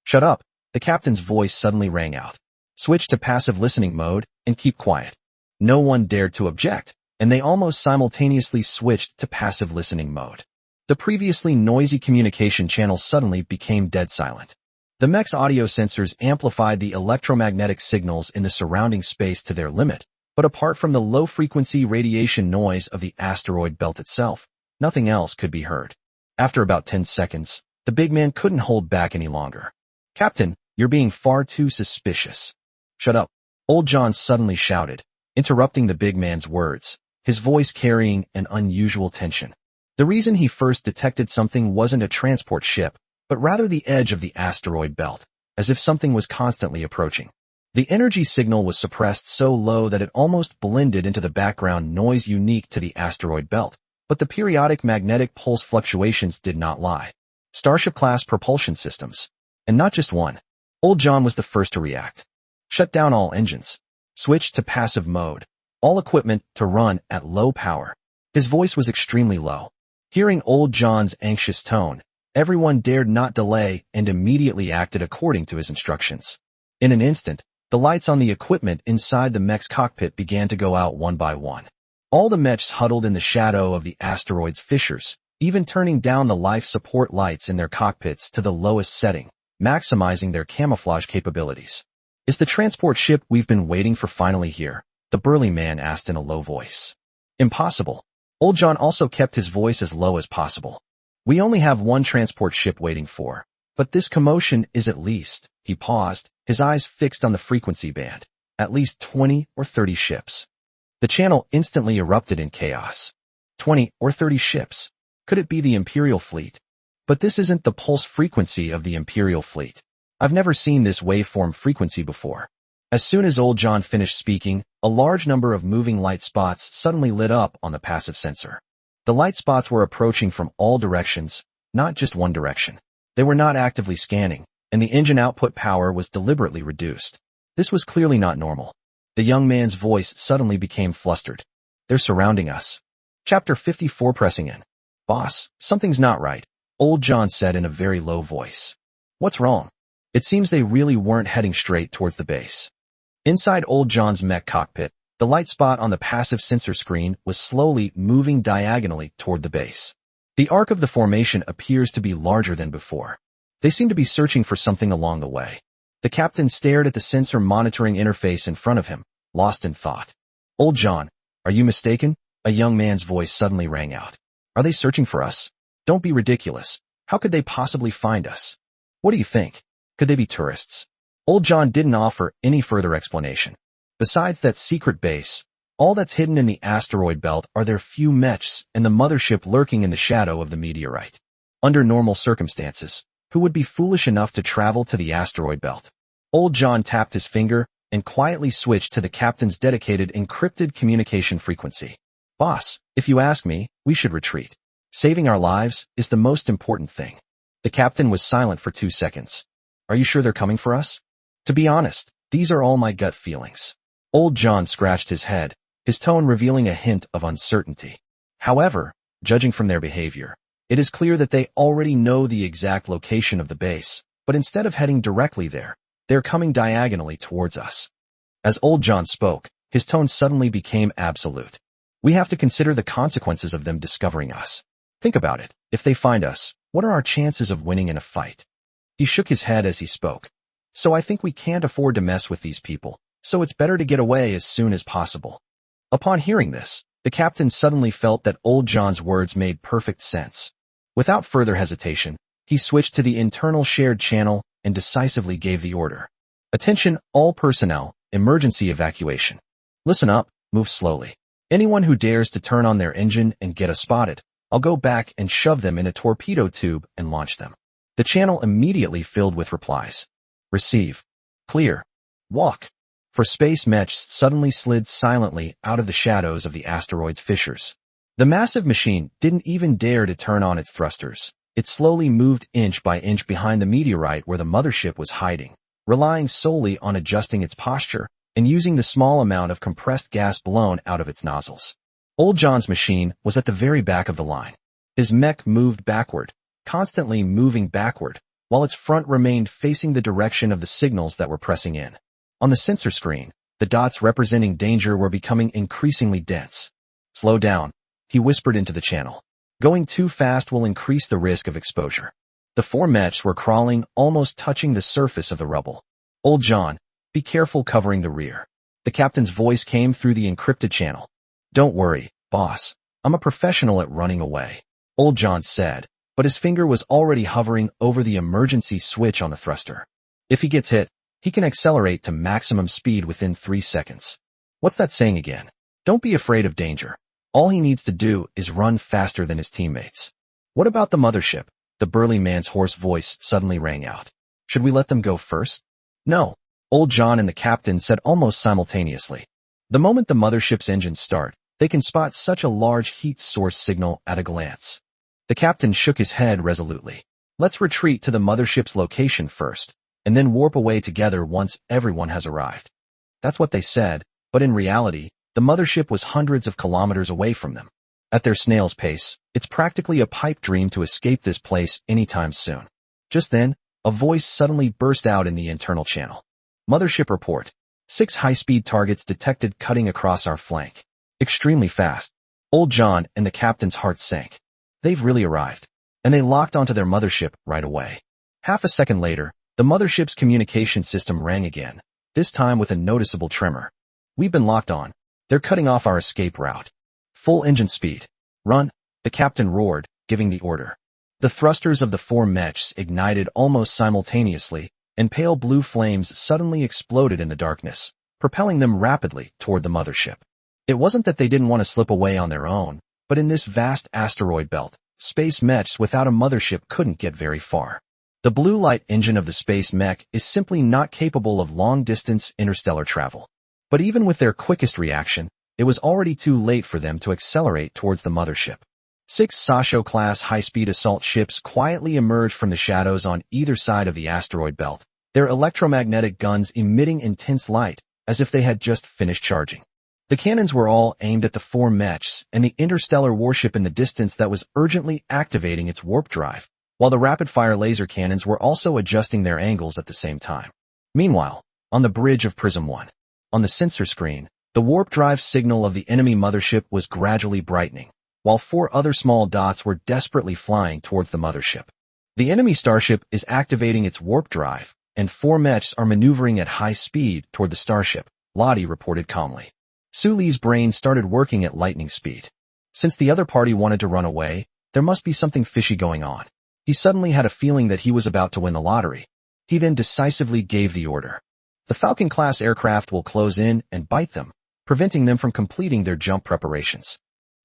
Shut up, the captain's voice suddenly rang out. Switch to passive listening mode and keep quiet. No one dared to object, and they almost simultaneously switched to passive listening mode. The previously noisy communication channel suddenly became dead silent. The Mech's audio sensors amplified the electromagnetic signals in the surrounding space to their limit, but apart from the low-frequency radiation noise of the asteroid belt itself, nothing else could be heard. After about 10 seconds, the big man couldn't hold back any longer. Captain, you're being far too suspicious. Shut up, old John suddenly shouted, interrupting the big man's words, his voice carrying an unusual tension. The reason he first detected something wasn't a transport ship, but rather the edge of the asteroid belt, as if something was constantly approaching. The energy signal was suppressed so low that it almost blended into the background noise unique to the asteroid belt, but the periodic magnetic pulse fluctuations did not lie. Starship-class propulsion systems. And not just one. Old John was the first to react. Shut down all engines. Switch to passive mode. All equipment to run at low power. His voice was extremely low. Hearing Old John's anxious tone, everyone dared not delay and immediately acted according to his instructions. In an instant, the lights on the equipment inside the Mech's cockpit began to go out one by one. All the Mechs huddled in the shadow of the asteroid's fissures, even turning down the life support lights in their cockpits to the lowest setting, maximizing their camouflage capabilities. Is the transport ship we've been waiting for finally here? The burly man asked in a low voice. Impossible. Old John also kept his voice as low as possible. We only have one transport ship waiting for. But this commotion is at least, he paused, his eyes fixed on the frequency band, at least 20 or 30 ships. The channel instantly erupted in chaos. 20 or 30 ships. Could it be the Imperial fleet? But this isn't the pulse frequency of the Imperial fleet. I've never seen this waveform frequency before. As soon as Old John finished speaking, a large number of moving light spots suddenly lit up on the passive sensor. The light spots were approaching from all directions, not just one direction. They were not actively scanning, and the engine output power was deliberately reduced. This was clearly not normal. The young man's voice suddenly became flustered. They're surrounding us. Chapter 54 pressing in. Boss, something's not right, Old John said in a very low voice. What's wrong? It seems they really weren't heading straight towards the base. Inside Old John's mech cockpit, the light spot on the passive sensor screen was slowly moving diagonally toward the base. The arc of the formation appears to be larger than before. They seem to be searching for something along the way. The captain stared at the sensor monitoring interface in front of him, lost in thought. Old John, are you mistaken? A young man's voice suddenly rang out. Are they searching for us? Don't be ridiculous. How could they possibly find us? What do you think? Could they be tourists? Old John didn't offer any further explanation. Besides that secret base, all that's hidden in the asteroid belt are their few Mechs and the mothership lurking in the shadow of the meteorite. Under normal circumstances, who would be foolish enough to travel to the asteroid belt? Old John tapped his finger and quietly switched to the captain's dedicated encrypted communication frequency. Boss, if you ask me, we should retreat. Saving our lives is the most important thing. The captain was silent for 2 seconds. Are you sure they're coming for us? To be honest, these are all my gut feelings. Old John scratched his head, his tone revealing a hint of uncertainty. However, judging from their behavior, it is clear that they already know the exact location of the base, but instead of heading directly there, they're coming diagonally towards us. As Old John spoke, his tone suddenly became absolute. We have to consider the consequences of them discovering us. Think about it. If they find us, what are our chances of winning in a fight? He shook his head as he spoke. So I think we can't afford to mess with these people, so it's better to get away as soon as possible. Upon hearing this, the captain suddenly felt that Old John's words made perfect sense. Without further hesitation, he switched to the internal shared channel and decisively gave the order. Attention, all personnel, emergency evacuation. Listen up, move slowly. Anyone who dares to turn on their engine and get us spotted, I'll go back and shove them in a torpedo tube and launch them. The channel immediately filled with replies. Receive. Clear. Walk. For space Mechs suddenly slid silently out of the shadows of the asteroid's fissures. The massive machine didn't even dare to turn on its thrusters. It slowly moved inch by inch behind the meteorite where the mothership was hiding, relying solely on adjusting its posture and using the small amount of compressed gas blown out of its nozzles. Old John's machine was at the very back of the line. His mech moved backward, constantly moving backward, while its front remained facing the direction of the signals that were pressing in. On the sensor screen, the dots representing danger were becoming increasingly dense. "Slow down," he whispered into the channel. "Going too fast will increase the risk of exposure." The four Mechs were crawling, almost touching the surface of the rubble. "Old John, be careful covering the rear." The captain's voice came through the encrypted channel. "Don't worry, boss. I'm a professional at running away," Old John said, but his finger was already hovering over the emergency switch on the thruster. If he gets hit, he can accelerate to maximum speed within 3 seconds. What's that saying again? Don't be afraid of danger. All he needs to do is run faster than his teammates. What about the mothership? The burly man's hoarse voice suddenly rang out. Should we let them go first? No, Old John and the captain said almost simultaneously. The moment the mothership's engines start, they can spot such a large heat source signal at a glance. The captain shook his head resolutely. Let's retreat to the mothership's location first, and then warp away together once everyone has arrived. That's what they said, but in reality, the mothership was hundreds of kilometers away from them. At their snail's pace, it's practically a pipe dream to escape this place anytime soon. Just then, a voice suddenly burst out in the internal channel. "Mothership report. 6 high-speed targets detected cutting across our flank. Extremely fast." Old John and the captain's heart sank. They've really arrived. And they locked onto their mothership right away. Half a second later, the mothership's communication system rang again, this time with a noticeable tremor. "We've been locked on. They're cutting off our escape route. Full engine speed. Run," the captain roared, giving the order. The thrusters of the four Mechs ignited almost simultaneously, and pale blue flames suddenly exploded in the darkness, propelling them rapidly toward the mothership. It wasn't that they didn't want to slip away on their own, but in this vast asteroid belt, space Mechs without a mothership couldn't get very far. The blue light engine of the space mech is simply not capable of long-distance interstellar travel. But even with their quickest reaction, it was already too late for them to accelerate towards the mothership. 6 Sasho-class high-speed assault ships quietly emerged from the shadows on either side of the asteroid belt, their electromagnetic guns emitting intense light, as if they had just finished charging. The cannons were all aimed at the four Mechs and the interstellar warship in the distance that was urgently activating its warp drive, while the rapid-fire laser cannons were also adjusting their angles at the same time. Meanwhile, on the bridge of Prism 1, on the sensor screen, the warp drive signal of the enemy mothership was gradually brightening, while 4 other small dots were desperately flying towards the mothership. The enemy starship is activating its warp drive, and 4 Mechs are maneuvering at high speed toward the starship, Lottie reported calmly. Su Li's brain started working at lightning speed. Since the other party wanted to run away, there must be something fishy going on. He suddenly had a feeling that he was about to win the lottery. He then decisively gave the order. The Falcon-class aircraft will close in and bite them, preventing them from completing their jump preparations.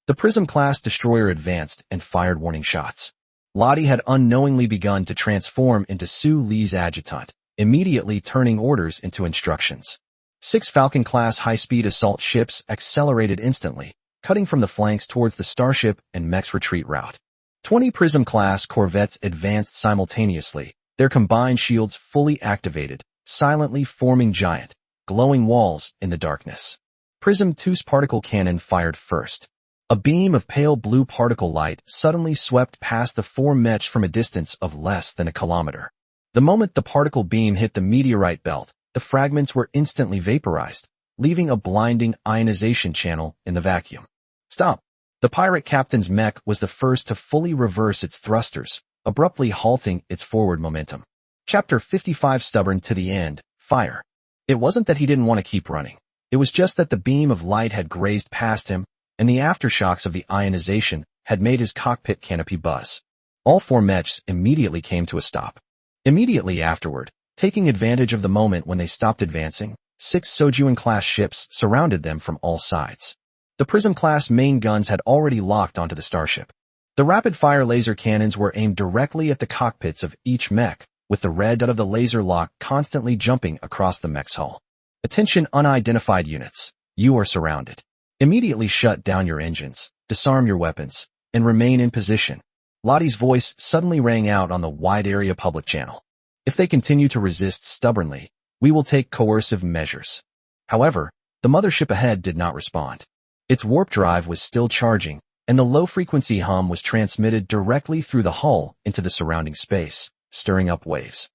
The Prism-class destroyer advanced and fired warning shots. Lottie had unknowingly begun to transform into Su Li's adjutant, immediately turning orders into instructions. 6 Falcon-class high-speed assault ships accelerated instantly, cutting from the flanks towards the starship and Mech's retreat route. 20 Prism-class corvettes advanced simultaneously, their combined shields fully activated, silently forming giant, glowing walls in the darkness. Prism 2's particle cannon fired first. A beam of pale blue particle light suddenly swept past the 4 Mechs from a distance of less than a kilometer. The moment the particle beam hit the meteorite belt, the fragments were instantly vaporized, leaving a blinding ionization channel in the vacuum. Stop! The pirate captain's mech was the first to fully reverse its thrusters, abruptly halting its forward momentum. Chapter 55 Stubborn to the end, Fire. It wasn't that he didn't want to keep running. It was just that the beam of light had grazed past him, and the aftershocks of the ionization had made his cockpit canopy buzz. All 4 Mechs immediately came to a stop. Immediately afterward, taking advantage of the moment when they stopped advancing, 6 Sojuan-class ships surrounded them from all sides. The Prism-class main guns had already locked onto the starship. The rapid-fire laser cannons were aimed directly at the cockpits of each mech, with the red dot of the laser lock constantly jumping across the mech's hull. Attention unidentified units. You are surrounded. Immediately shut down your engines, disarm your weapons, and remain in position. Lottie's voice suddenly rang out on the wide-area public channel. If they continue to resist stubbornly, we will take coercive measures. However, the mothership ahead did not respond. Its warp drive was still charging, and the low-frequency hum was transmitted directly through the hull into the surrounding space, stirring up waves.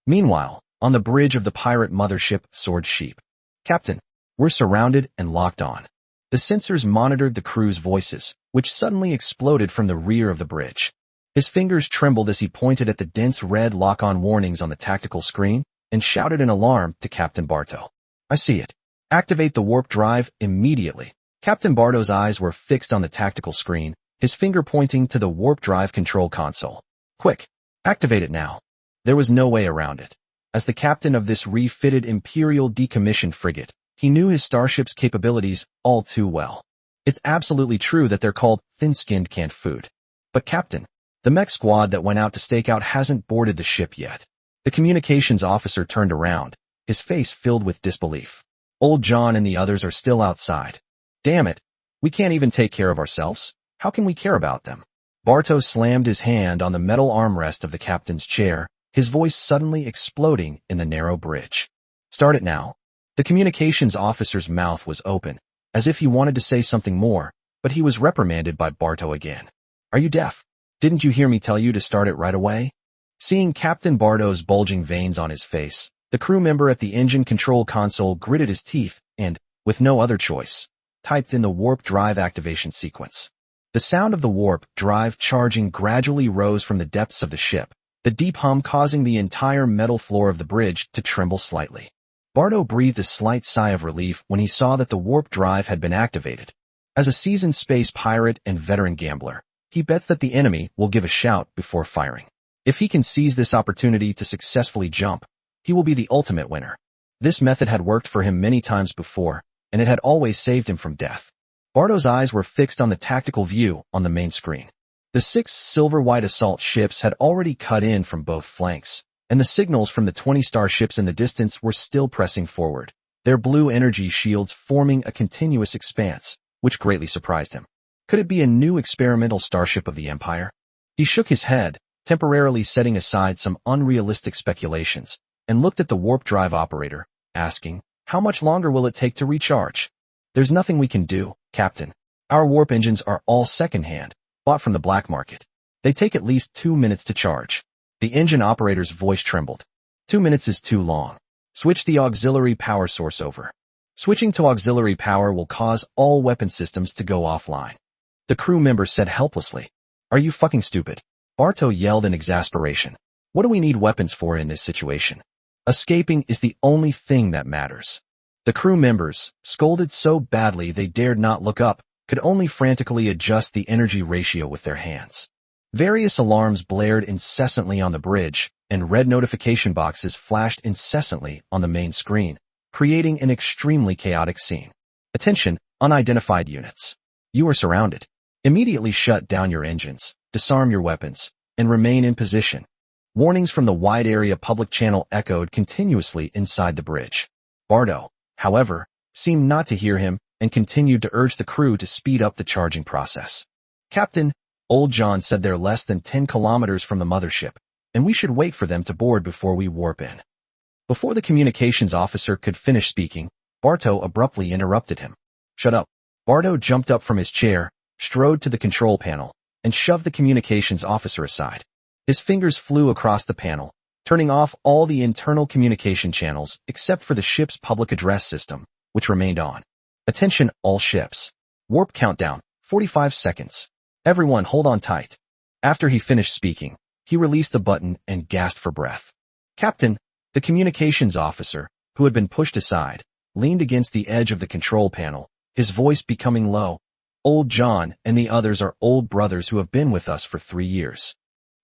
Meanwhile, on the bridge of the pirate mothership Sword Sheep, "Captain, we're surrounded and locked on." The sensors monitored the crew's voices, which suddenly exploded from the rear of the bridge. His fingers trembled as he pointed at the dense red lock-on warnings on the tactical screen and shouted in alarm to Captain Bartow. "I see it. Activate the warp drive immediately." Captain Bartow's eyes were fixed on the tactical screen, his finger pointing to the warp drive control console. "Quick, activate it now." There was no way around it. As the captain of this refitted Imperial decommissioned frigate, he knew his starship's capabilities all too well. It's absolutely true that they're called thin-skinned canned food. But Captain, the mech squad that went out to stake out hasn't boarded the ship yet. The communications officer turned around, his face filled with disbelief. Old John and the others are still outside. "Damn it, we can't even take care of ourselves. How can we care about them?" Bartow slammed his hand on the metal armrest of the captain's chair, his voice suddenly exploding in the narrow bridge. "Start it now." The communications officer's mouth was open, as if he wanted to say something more, but he was reprimanded by Bartow again. "Are you deaf? Didn't you hear me tell you to start it right away?" Seeing Captain Bartow's bulging veins on his face, the crew member at the engine control console gritted his teeth and, with no other choice, typed in the warp drive activation sequence. The sound of the warp drive charging gradually rose from the depths of the ship, the deep hum causing the entire metal floor of the bridge to tremble slightly. Bartow breathed a slight sigh of relief when he saw that the warp drive had been activated. As a seasoned space pirate and veteran gambler, he bets that the enemy will give a shout before firing. If he can seize this opportunity to successfully jump, he will be the ultimate winner. This method had worked for him many times before, and it had always saved him from death. Bartow's eyes were fixed on the tactical view on the main screen. The 6 silver-white assault ships had already cut in from both flanks, and the signals from the 20 starships in the distance were still pressing forward, their blue energy shields forming a continuous expanse, which greatly surprised him. Could it be a new experimental starship of the Empire? He shook his head, temporarily setting aside some unrealistic speculations, and looked at the warp drive operator, asking, "How much longer will it take to recharge?" "There's nothing we can do, Captain. Our warp engines are all second-hand, bought from the black market. They take at least 2 minutes to charge." The engine operator's voice trembled. 2 minutes is too long. Switch the auxiliary power source over. Switching to auxiliary power will cause all weapon systems to go offline. The crew member said helplessly. "Are you fucking stupid?" Bartow yelled in exasperation. "What do we need weapons for in this situation? Escaping is the only thing that matters." The crew members, scolded so badly they dared not look up, could only frantically adjust the energy ratio with their hands. Various alarms blared incessantly on the bridge, and red notification boxes flashed incessantly on the main screen, creating an extremely chaotic scene. "Attention, unidentified units. You are surrounded. Immediately shut down your engines, disarm your weapons, and remain in position." Warnings from the wide area public channel echoed continuously inside the bridge. Bartow, however, seemed not to hear him and continued to urge the crew to speed up the charging process. "Captain, Old John said they're less than 10 kilometers from the mothership, and we should wait for them to board before we warp in." Before the communications officer could finish speaking, Bartow abruptly interrupted him. "Shut up." Bartow jumped up from his chair, strode to the control panel, and shoved the communications officer aside. His fingers flew across the panel, turning off all the internal communication channels except for the ship's public address system, which remained on. "Attention, all ships. Warp countdown, 45 seconds. Everyone hold on tight." After he finished speaking, he released the button and gasped for breath. "Captain," the communications officer, who had been pushed aside, leaned against the edge of the control panel, his voice becoming low. "Old John and the others are old brothers who have been with us for 3 years."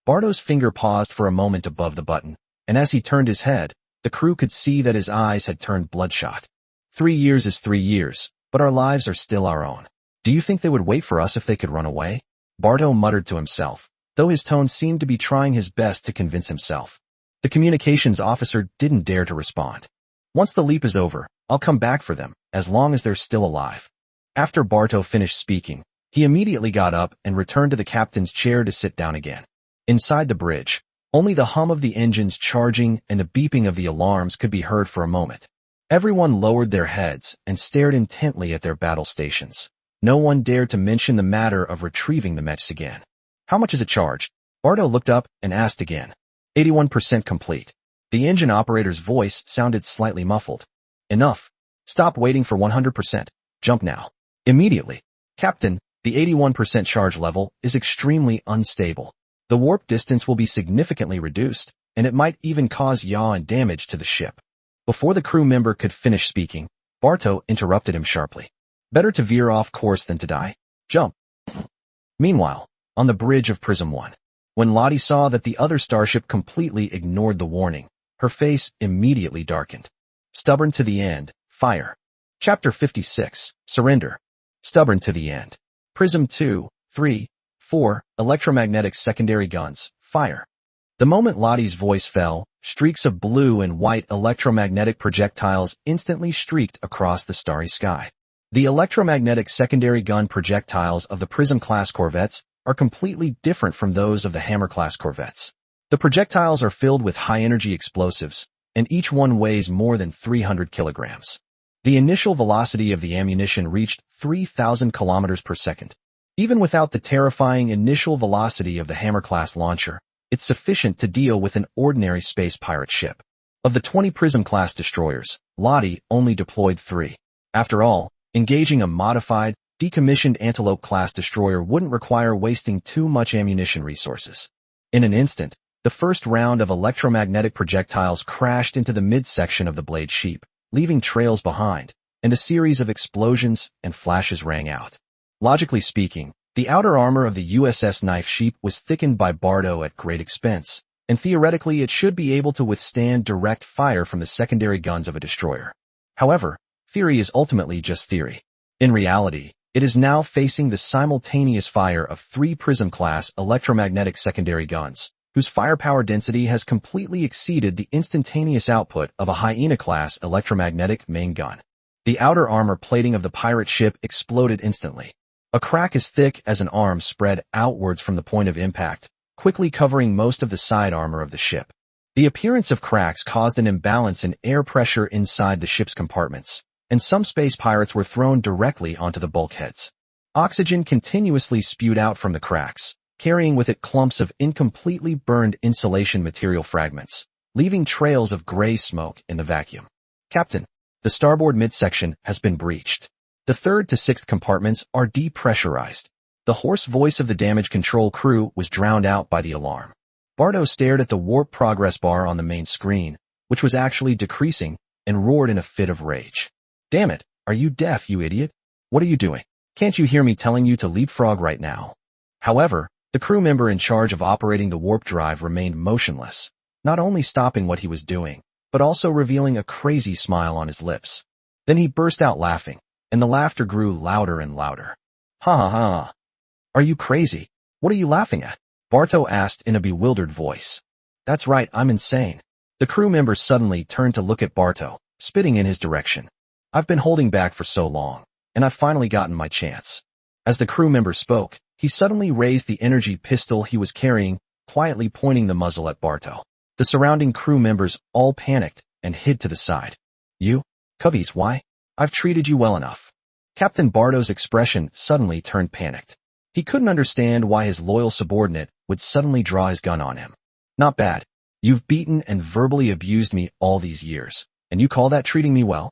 Bartow's finger paused for a moment above the button, and as he turned his head, the crew could see that his eyes had turned bloodshot. 3 years is 3 years, but our lives are still our own. Do you think they would wait for us if they could run away? Bartow muttered to himself, though his tone seemed to be trying his best to convince himself. The communications officer didn't dare to respond. "Once the leap is over, I'll come back for them, as long as they're still alive." After Bartow finished speaking, he immediately got up and returned to the captain's chair to sit down again. Inside the bridge, only the hum of the engines charging and the beeping of the alarms could be heard for a moment. Everyone lowered their heads and stared intently at their battle stations. No one dared to mention the matter of retrieving the Mechs again. How much is it charged? Bardo looked up and asked again. 81% complete. The engine operator's voice sounded slightly muffled. Enough. Stop waiting for 100%. Jump now. Immediately. Captain, the 81% charge level is extremely unstable. The warp distance will be significantly reduced, and it might even cause yaw and damage to the ship. Before the crew member could finish speaking, Barto interrupted him sharply. Better to veer off course than to die. Jump. Meanwhile, on the bridge of Prism 1, when Lottie saw that the other starship completely ignored the warning, her face immediately darkened. Stubborn to the end, fire. Chapter 56, Surrender. Stubborn to the end. Prism 2, 3, 4, electromagnetic secondary guns, fire. The moment Lottie's voice fell, streaks of blue and white electromagnetic projectiles instantly streaked across the starry sky. The electromagnetic secondary gun projectiles of the Prism-class corvettes are completely different from those of the Hammer-class corvettes. The projectiles are filled with high-energy explosives, and each one weighs more than 300 kilograms. The initial velocity of the ammunition reached 3,000 kilometers per second. Even without the terrifying initial velocity of the Hammer-class launcher, it's sufficient to deal with an ordinary space pirate ship. Of the 20 Prism-class destroyers, Lottie only deployed 3. After all, engaging a modified, decommissioned Antelope-class destroyer wouldn't require wasting too much ammunition resources. In an instant, the first round of electromagnetic projectiles crashed into the midsection of the blade sheep, leaving trails behind, and a series of explosions and flashes rang out. Logically speaking, the outer armor of the USS Knife Sheep was thickened by Bardo at great expense, and theoretically it should be able to withstand direct fire from the secondary guns of a destroyer. However, theory is ultimately just theory. In reality, it is now facing the simultaneous fire of 3 Prism-class electromagnetic secondary guns, whose firepower density has completely exceeded the instantaneous output of a Hyena-class electromagnetic main gun. The outer armor plating of the pirate ship exploded instantly. A crack as thick as an arm spread outwards from the point of impact, quickly covering most of the side armor of the ship. The appearance of cracks caused an imbalance in air pressure inside the ship's compartments, and some space pirates were thrown directly onto the bulkheads. Oxygen continuously spewed out from the cracks, carrying with it clumps of incompletely burned insulation material fragments, leaving trails of gray smoke in the vacuum. Captain, the starboard midsection has been breached. The 3rd to 6th compartments are depressurized. The hoarse voice of the damage control crew was drowned out by the alarm. Bardo stared at the warp progress bar on the main screen, which was actually decreasing, and roared in a fit of rage. Damn it, are you deaf, you idiot? What are you doing? Can't you hear me telling you to leapfrog right now? However, the crew member in charge of operating the warp drive remained motionless, not only stopping what he was doing, but also revealing a crazy smile on his lips. Then he burst out laughing, and the laughter grew louder and louder. Ha ha ha. Are you crazy? What are you laughing at? Barto asked in a bewildered voice. That's right, I'm insane. The crew member suddenly turned to look at Barto, spitting in his direction. I've been holding back for so long, and I've finally gotten my chance. As the crew member spoke, he suddenly raised the energy pistol he was carrying, quietly pointing the muzzle at Barto. The surrounding crew members all panicked and hid to the side. You? Cubbies, why? I've treated you well enough. Captain Barto's expression suddenly turned panicked. He couldn't understand why his loyal subordinate would suddenly draw his gun on him. Not bad. You've beaten and verbally abused me all these years, and you call that treating me well?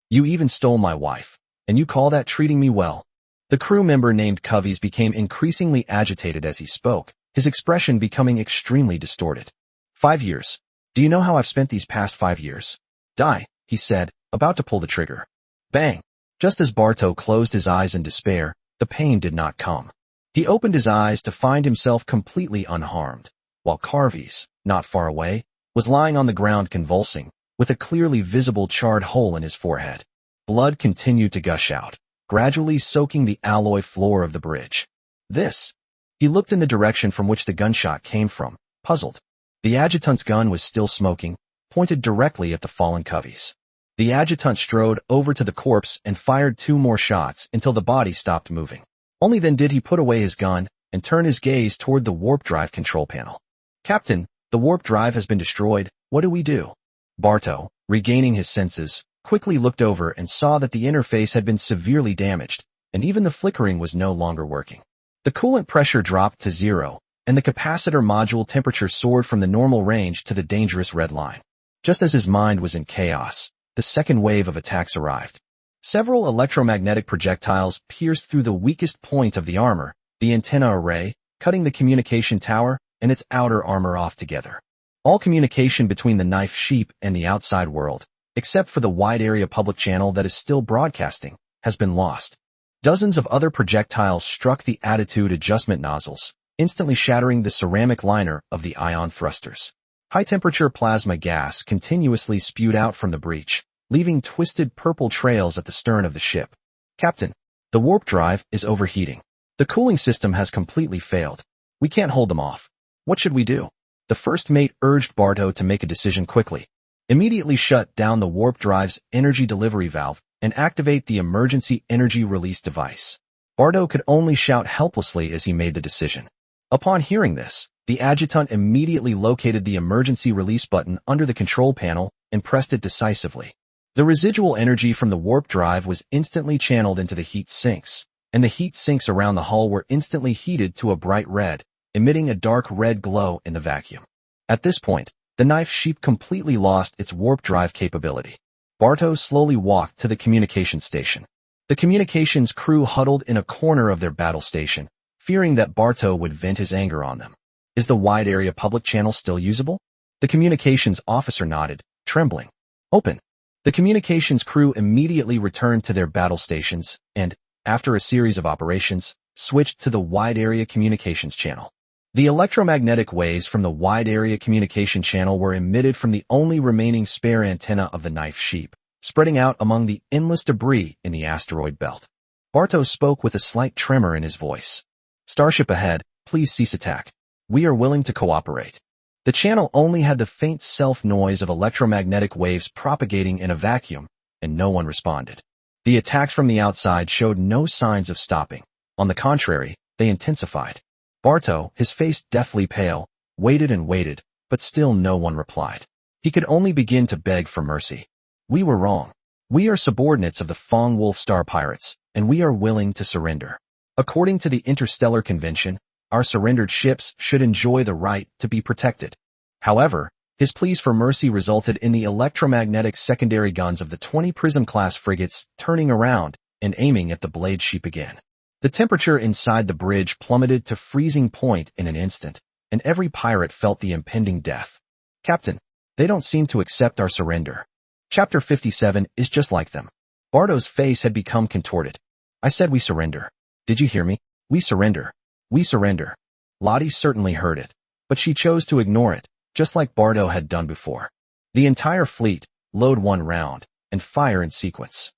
You even stole my wife, and you call that treating me well? The crew member named Covey's became increasingly agitated as he spoke, his expression becoming extremely distorted. 5 years. Do you know how I've spent these past 5 years? Die, he said, about to pull the trigger. Bang! Just as Barto closed his eyes in despair, the pain did not come. He opened his eyes to find himself completely unharmed, while Carves, not far away, was lying on the ground convulsing, with a clearly visible charred hole in his forehead. Blood continued to gush out, gradually soaking the alloy floor of the bridge. This. He looked in the direction from which the gunshot came from, puzzled. The adjutant's gun was still smoking, pointed directly at the fallen Covey's. The adjutant strode over to the corpse and fired 2 more shots until the body stopped moving. Only then did he put away his gun and turn his gaze toward the warp drive control panel. Captain, the warp drive has been destroyed. What do we do? Barto, regaining his senses, quickly looked over and saw that the interface had been severely damaged, and even the flickering was no longer working. The coolant pressure dropped to zero, and the capacitor module temperature soared from the normal range to the dangerous red line. Just as his mind was in chaos, the second wave of attacks arrived. Several electromagnetic projectiles pierced through the weakest point of the armor, the antenna array, cutting the communication tower and its outer armor off together. All communication between the knife sheep and the outside world, except for the wide-area public channel that is still broadcasting, has been lost. Dozens of other projectiles struck the attitude adjustment nozzles, instantly shattering the ceramic liner of the ion thrusters. High-temperature plasma gas continuously spewed out from the breach, leaving twisted purple trails at the stern of the ship. "Captain, the warp drive is overheating. The cooling system has completely failed. We can't hold them off. What should we do?" The first mate urged Bartow to make a decision quickly. Immediately shut down the warp drive's energy delivery valve and activate the emergency energy release device. Bartow could only shout helplessly as he made the decision. Upon hearing this, the adjutant immediately located the emergency release button under the control panel and pressed it decisively. The residual energy from the warp drive was instantly channeled into the heat sinks, and the heat sinks around the hull were instantly heated to a bright red, emitting a dark red glow in the vacuum. At this point, the knife sheep completely lost its warp drive capability. Bartow slowly walked to the communications station. The communications crew huddled in a corner of their battle station, fearing that Bartow would vent his anger on them. "Is the wide-area public channel still usable?" The communications officer nodded, trembling. "Open." The communications crew immediately returned to their battle stations and, after a series of operations, switched to the wide-area communications channel. The electromagnetic waves from the wide-area communication channel were emitted from the only remaining spare antenna of the knife sheep, spreading out among the endless debris in the asteroid belt. Bartow spoke with a slight tremor in his voice. "Starship ahead, please cease attack. We are willing to cooperate." The channel only had the faint self-noise of electromagnetic waves propagating in a vacuum, and no one responded. The attacks from the outside showed no signs of stopping. On the contrary, they intensified. Bartow, his face deathly pale, waited and waited, but still no one replied. He could only begin to beg for mercy. "We were wrong. We are subordinates of the Fong Wolf Star Pirates, and we are willing to surrender. According to the Interstellar Convention, our surrendered ships should enjoy the right to be protected." However, his pleas for mercy resulted in the electromagnetic secondary guns of the 20 Prism-class frigates turning around and aiming at the blade sheep again. The temperature inside the bridge plummeted to freezing point in an instant, and every pirate felt the impending death. "Captain, they don't seem to accept our surrender." Chapter 57 is just like them. Bartow's face had become contorted. "I said we surrender. Did you hear me? We surrender. We surrender." Lottie certainly heard it, but she chose to ignore it, just like Bartow had done before. The entire fleet, load one round, and fire in sequence.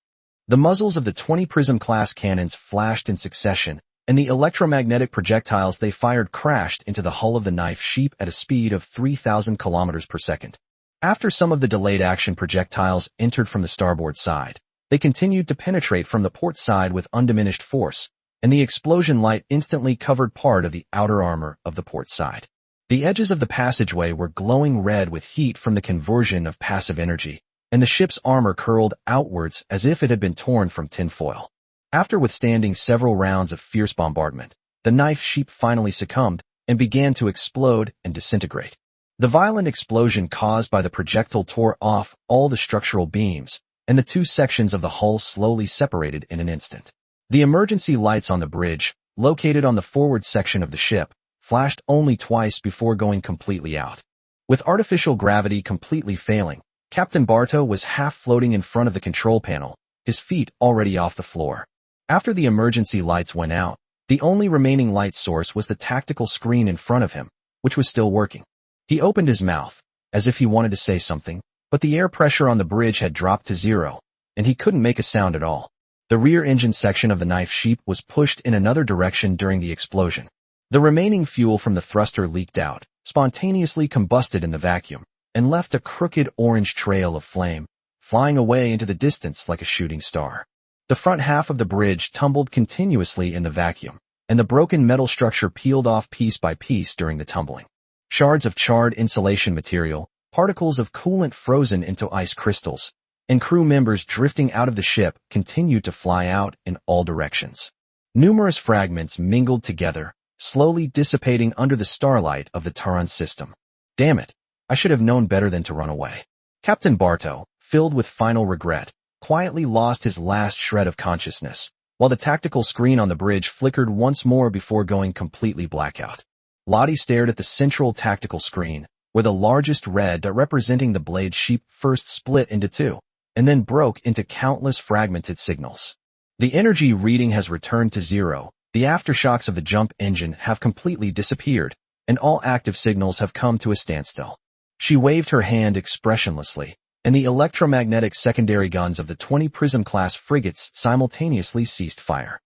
The muzzles of the 20 Prism-class cannons flashed in succession, and the electromagnetic projectiles they fired crashed into the hull of the knife sheep at a speed of 3,000 kilometers per second. After some of the delayed action projectiles entered from the starboard side, they continued to penetrate from the port side with undiminished force, and the explosion light instantly covered part of the outer armor of the port side. The edges of the passageway were glowing red with heat from the conversion of passive energy, and the ship's armor curled outwards as if it had been torn from tinfoil. After withstanding several rounds of fierce bombardment, the knife sheep finally succumbed and began to explode and disintegrate. The violent explosion caused by the projectile tore off all the structural beams, and the two sections of the hull slowly separated in an instant. The emergency lights on the bridge, located on the forward section of the ship, flashed only twice before going completely out. With artificial gravity completely failing, Captain Bartow was half floating in front of the control panel, his feet already off the floor. After the emergency lights went out, the only remaining light source was the tactical screen in front of him, which was still working. He opened his mouth, as if he wanted to say something, but the air pressure on the bridge had dropped to zero, and he couldn't make a sound at all. The rear engine section of the knife sheep was pushed in another direction during the explosion. The remaining fuel from the thruster leaked out, spontaneously combusted in the vacuum, and left a crooked orange trail of flame, flying away into the distance like a shooting star. The front half of the bridge tumbled continuously in the vacuum, and the broken metal structure peeled off piece by piece during the tumbling. Shards of charred insulation material, particles of coolant frozen into ice crystals, and crew members drifting out of the ship continued to fly out in all directions. Numerous fragments mingled together, slowly dissipating under the starlight of the Taran system. Damn it, I should have known better than to run away. Captain Bartow, filled with final regret, quietly lost his last shred of consciousness, while the tactical screen on the bridge flickered once more before going completely blackout. Lottie stared at the central tactical screen, where the largest red dot representing the blade sheep first split into two, and then broke into countless fragmented signals. The energy reading has returned to zero, the aftershocks of the jump engine have completely disappeared, and all active signals have come to a standstill. She waved her hand expressionlessly, and the electromagnetic secondary guns of the 20 Prism-class frigates simultaneously ceased fire.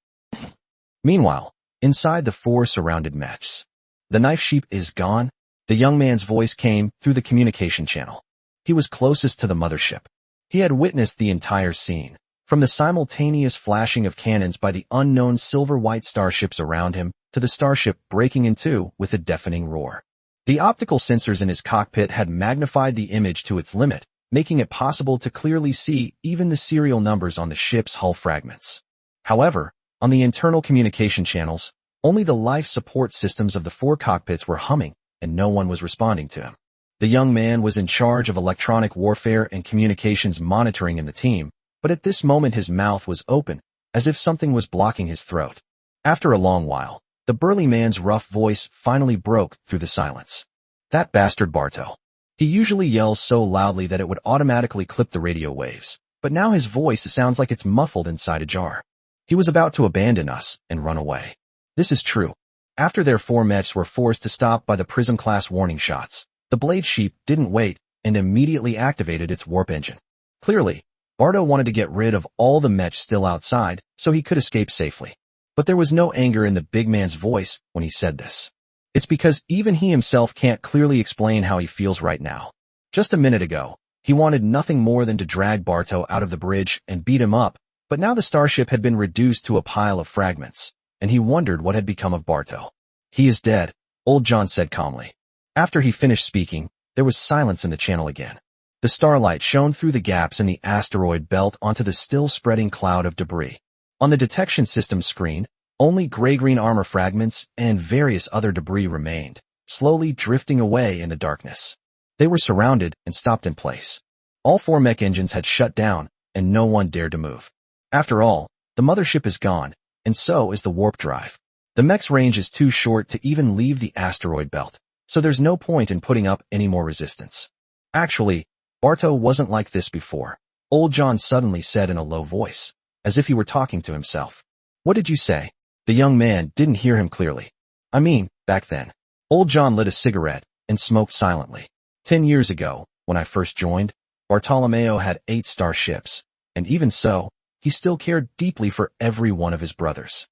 Meanwhile, inside the four surrounded Mechs, the knife sheep is gone. The young man's voice came through the communication channel. He was closest to the mothership. He had witnessed the entire scene, from the simultaneous flashing of cannons by the unknown silver-white starships around him to the starship breaking in two with a deafening roar. The optical sensors in his cockpit had magnified the image to its limit, making it possible to clearly see even the serial numbers on the ship's hull fragments. However, on the internal communication channels, only the life support systems of the four cockpits were humming, and no one was responding to him. The young man was in charge of electronic warfare and communications monitoring in the team, but at this moment his mouth was open, as if something was blocking his throat. After a long while, the burly man's rough voice finally broke through the silence. That bastard Bartow. He usually yells so loudly that it would automatically clip the radio waves, but now his voice sounds like it's muffled inside a jar. He was about to abandon us and run away. This is true. After their four Mechs were forced to stop by the Prism-class warning shots, the blade sheep didn't wait and immediately activated its warp engine. Clearly, Bartow wanted to get rid of all the Mechs still outside so he could escape safely. But there was no anger in the big man's voice when he said this. It's because even he himself can't clearly explain how he feels right now. Just a minute ago, he wanted nothing more than to drag Bartow out of the bridge and beat him up, but now the starship had been reduced to a pile of fragments, and he wondered what had become of Bartow. He is dead, old John said calmly. After he finished speaking, there was silence in the channel again. The starlight shone through the gaps in the asteroid belt onto the still-spreading cloud of debris. On the detection system screen, only gray-green armor fragments and various other debris remained, slowly drifting away in the darkness. They were surrounded and stopped in place. All four mech engines had shut down, and no one dared to move. After all, the mothership is gone, and so is the warp drive. The mech's range is too short to even leave the asteroid belt, so there's no point in putting up any more resistance. Actually, Bartow wasn't like this before, old John suddenly said in a low voice, as if he were talking to himself. What did you say? The young man didn't hear him clearly. I mean, back then. Old John lit a cigarette and smoked silently. 10 years ago, when I first joined, Bartolomeo had 8 starships, and even so, he still cared deeply for every one of his brothers.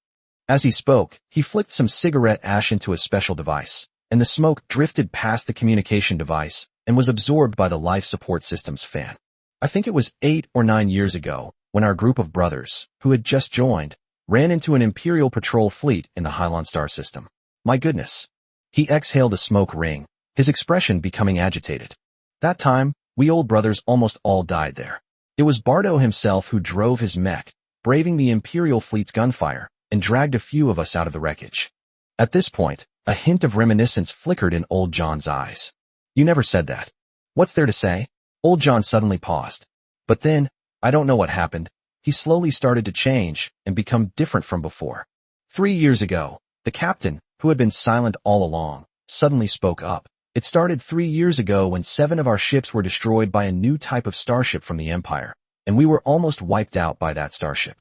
As he spoke, he flicked some cigarette ash into a special device, and the smoke drifted past the communication device and was absorbed by the life support system's fan. I think it was 8 or 9 years ago, when our group of brothers, who had just joined, ran into an Imperial patrol fleet in the Hylon star system. My goodness. He exhaled a smoke ring, his expression becoming agitated. That time, we old brothers almost all died there. It was Bartow himself who drove his mech, braving the Imperial fleet's gunfire, and dragged a few of us out of the wreckage. At this point, a hint of reminiscence flickered in old John's eyes. You never said that. What's there to say? Old John suddenly paused. But then, I don't know what happened. He slowly started to change and become different from before. 3 years ago, the captain, who had been silent all along, suddenly spoke up. It started 3 years ago when 7 of our ships were destroyed by a new type of starship from the Empire, and we were almost wiped out by that starship.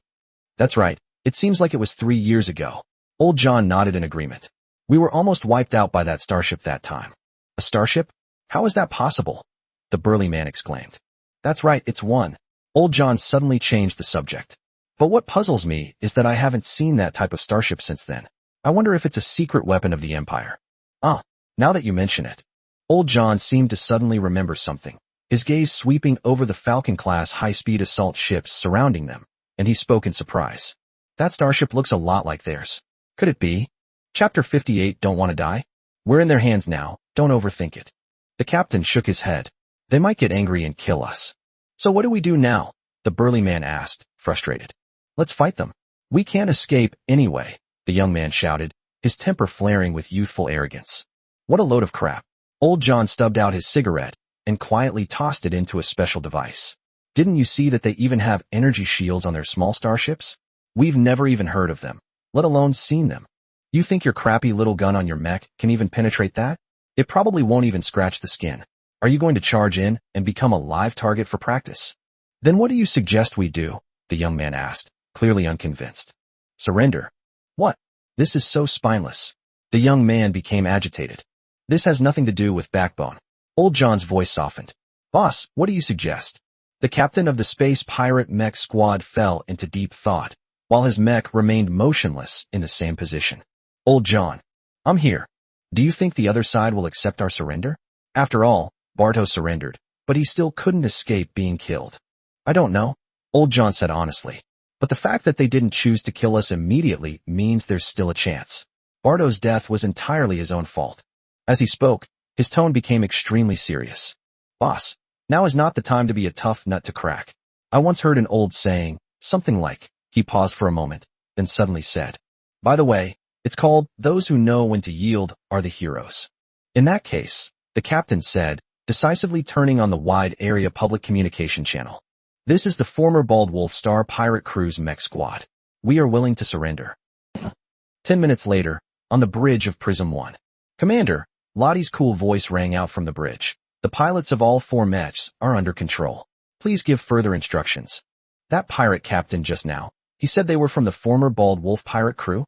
That's right, it seems like it was 3 years ago. Old John nodded in agreement. We were almost wiped out by that starship that time. A starship? How is that possible? The burly man exclaimed. That's right, it's one. Old John suddenly changed the subject. But what puzzles me is that I haven't seen that type of starship since then. I wonder if it's a secret weapon of the Empire. Ah, now that you mention it. Old John seemed to suddenly remember something, his gaze sweeping over the Falcon-class high-speed assault ships surrounding them, and he spoke in surprise. That starship looks a lot like theirs. Could it be? Chapter 58, Don't Want to Die? We're in their hands now, don't overthink it. The captain shook his head. They might get angry and kill us. So what do we do now? The burly man asked, frustrated. Let's fight them. We can't escape anyway, the young man shouted, his temper flaring with youthful arrogance. What a load of crap. Old John stubbed out his cigarette and quietly tossed it into a special device. Didn't you see that they even have energy shields on their small starships? We've never even heard of them, let alone seen them. You think your crappy little gun on your mech can even penetrate that? It probably won't even scratch the skin. Are you going to charge in and become a live target for practice? Then what do you suggest we do? The young man asked, clearly unconvinced. Surrender. What? This is so spineless. The young man became agitated. This has nothing to do with backbone. Old John's voice softened. Boss, what do you suggest? The captain of the space pirate mech squad fell into deep thought, while his mech remained motionless in the same position. Old John. I'm here. Do you think the other side will accept our surrender? After all, Barto surrendered, but he still couldn't escape being killed. I don't know, Old John said honestly. But the fact that they didn't choose to kill us immediately means there's still a chance. Barto's death was entirely his own fault. As he spoke, his tone became extremely serious. Boss, now is not the time to be a tough nut to crack. I once heard an old saying, something like, he paused for a moment, then suddenly said, by the way, it's called, those who know when to yield are the heroes. In that case, the captain said, decisively turning on the wide area public communication channel. This is the former Bald Wolf Star Pirate Crew's mech squad. We are willing to surrender. 10 minutes later, on the bridge of Prism 1. Commander, Lottie's cool voice rang out from the bridge. The pilots of all 4 Mechs are under control. Please give further instructions. That pirate captain just now, he said they were from the former Bald Wolf Pirate Crew?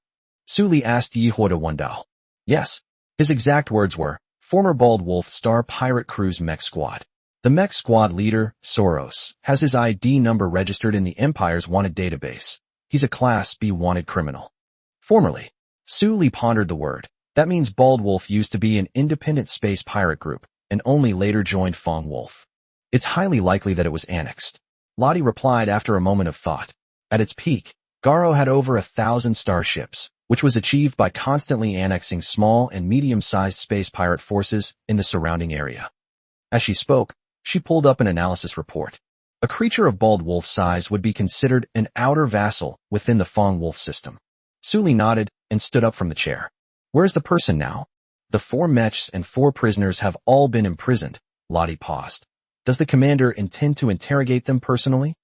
Suli asked Yehuda Wandao. Yes. His exact words were, former Bald Wolf Star Pirate Crew's mech squad. The mech squad leader, Soros, has his ID number registered in the Empire's wanted database. He's a Class B wanted criminal. Formerly, Suli pondered the word. That means Bald Wolf used to be an independent space pirate group, and only later joined Fong Wolf. It's highly likely that it was annexed. Lottie replied after a moment of thought. At its peak, Garo had over 1,000 starships, which was achieved by constantly annexing small and medium-sized space pirate forces in the surrounding area. As she spoke, she pulled up an analysis report. A creature of Bald Wolf size would be considered an outer vassal within the Fong Wolf system. Suli nodded and stood up from the chair. Where's the person now? The 4 Mechs and 4 prisoners have all been imprisoned. Lottie paused. Does the commander intend to interrogate them personally?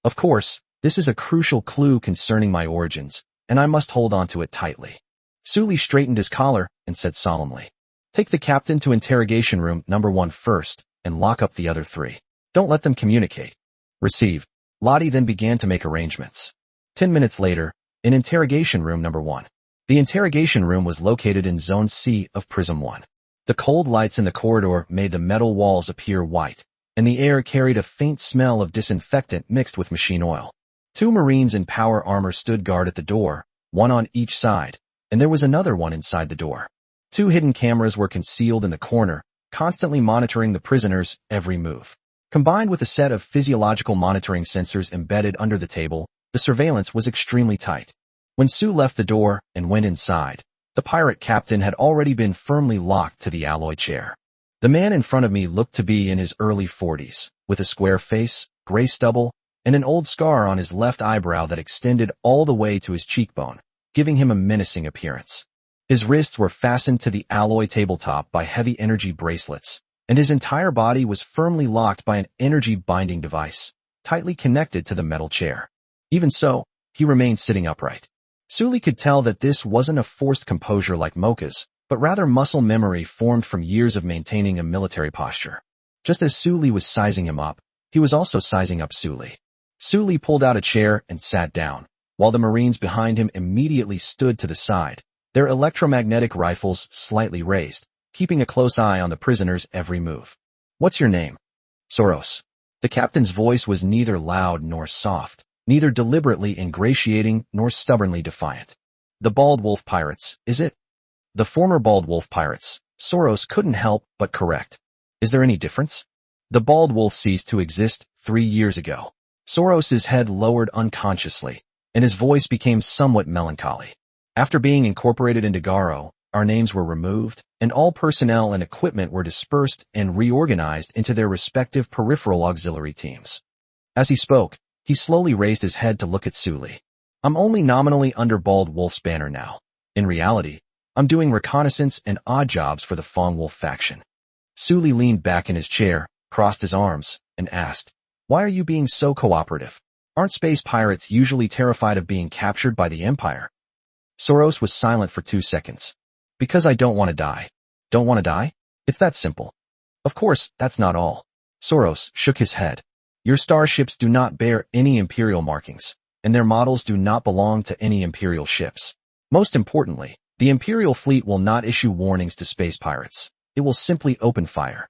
Of course, this is a crucial clue concerning my origins, and I must hold on to it tightly. Suli straightened his collar and said solemnly, take the captain to interrogation room number 1 first, and lock up the other 3. Don't let them communicate. Received. Lottie then began to make arrangements. 10 minutes later, in interrogation room number 1. The interrogation room was located in Zone C of Prism 1. The cold lights in the corridor made the metal walls appear white, and the air carried a faint smell of disinfectant mixed with machine oil. 2 Marines in power armor stood guard at the door, one on each side, and there was another one inside the door. 2 hidden cameras were concealed in the corner, constantly monitoring the prisoners' every move. Combined with a set of physiological monitoring sensors embedded under the table, the surveillance was extremely tight. When Sue left the door and went inside, the pirate captain had already been firmly locked to the alloy chair. The man in front of me looked to be in his early 40s, with a square face, gray stubble, and an old scar on his left eyebrow that extended all the way to his cheekbone, giving him a menacing appearance. His wrists were fastened to the alloy tabletop by heavy energy bracelets, and his entire body was firmly locked by an energy binding device, tightly connected to the metal chair. Even so, he remained sitting upright. Suli could tell that this wasn't a forced composure like Mocha's, but rather muscle memory formed from years of maintaining a military posture. Just as Suli was sizing him up, he was also sizing up Suli. Suli pulled out a chair and sat down, while the Marines behind him immediately stood to the side, their electromagnetic rifles slightly raised, keeping a close eye on the prisoner's every move. What's your name? Soros. The captain's voice was neither loud nor soft, neither deliberately ingratiating nor stubbornly defiant. The Bald Wolf Pirates, is it? The former Bald Wolf Pirates, Soros couldn't help but correct. Is there any difference? The Bald Wolf ceased to exist 3 years ago. Soros's head lowered unconsciously, and his voice became somewhat melancholy. After being incorporated into Garo, our names were removed, and all personnel and equipment were dispersed and reorganized into their respective peripheral auxiliary teams. As he spoke, he slowly raised his head to look at Su Li. I'm only nominally under Bald Wolf's banner now. In reality, I'm doing reconnaissance and odd jobs for the Fong Wolf faction. Su Li leaned back in his chair, crossed his arms, and asked, why are you being so cooperative? Aren't space pirates usually terrified of being captured by the Empire? Soros was silent for 2 seconds. Because I don't want to die. Don't want to die? It's that simple. Of course, that's not all. Soros shook his head. Your starships do not bear any Imperial markings, and their models do not belong to any Imperial ships. Most importantly, the Imperial fleet will not issue warnings to space pirates. It will simply open fire.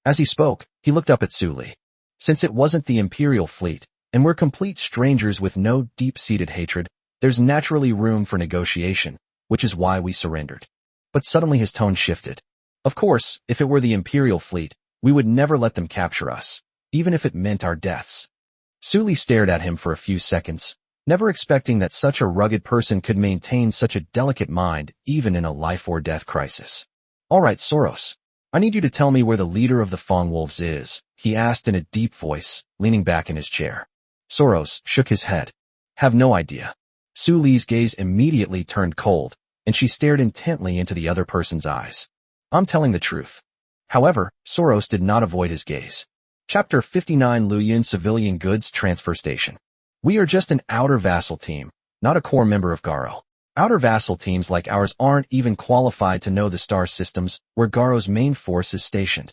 As he spoke, he looked up at Su Li. Since it wasn't the Imperial fleet, and we're complete strangers with no deep-seated hatred, there's naturally room for negotiation, which is why we surrendered. But suddenly his tone shifted. Of course, if it were the Imperial fleet, we would never let them capture us, even if it meant our deaths. Su Li stared at him for a few seconds, never expecting that such a rugged person could maintain such a delicate mind even in a life-or-death crisis. All right, Soros. I need you to tell me where the leader of the Fong Wolves is, he asked in a deep voice, leaning back in his chair. Soros shook his head. Have no idea. Su Li's gaze immediately turned cold, and she stared intently into the other person's eyes. I'm telling the truth. However, Soros did not avoid his gaze. Chapter 59 Luoyuan Civilian Goods Transfer Station. We are just an outer vassal team, not a core member of Garo. Outer vassal teams like ours aren't even qualified to know the star systems where Garo's main force is stationed.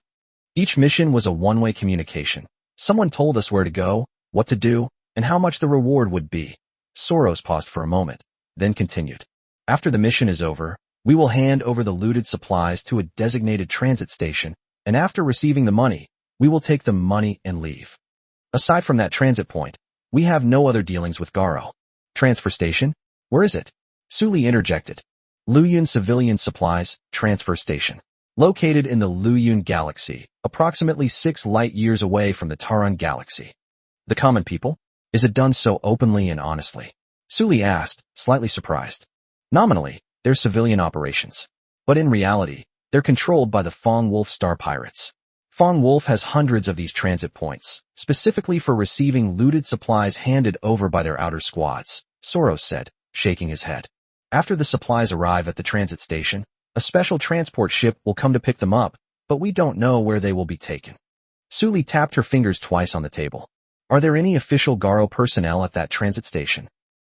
Each mission was a one-way communication. Someone told us where to go, what to do, and how much the reward would be. Soros paused for a moment, then continued. After the mission is over, we will hand over the looted supplies to a designated transit station, and after receiving the money, we will take the money and leave. Aside from that transit point, we have no other dealings with Garo. Transfer station? Where is it? Su Li interjected. Luoyuan Civilian Supplies Transfer Station. Located in the Luoyuan Galaxy, approximately 6 light-years away from the Taran Galaxy. The common people? Is it done so openly and honestly? Su Li asked, slightly surprised. Nominally, they're civilian operations. But in reality, they're controlled by the Fong Wolf Star Pirates. Fong Wolf has hundreds of these transit points, specifically for receiving looted supplies handed over by their outer squads, Soros said, shaking his head. After the supplies arrive at the transit station, a special transport ship will come to pick them up, but we don't know where they will be taken. Su Li tapped her fingers twice on the table. Are there any official Garo personnel at that transit station?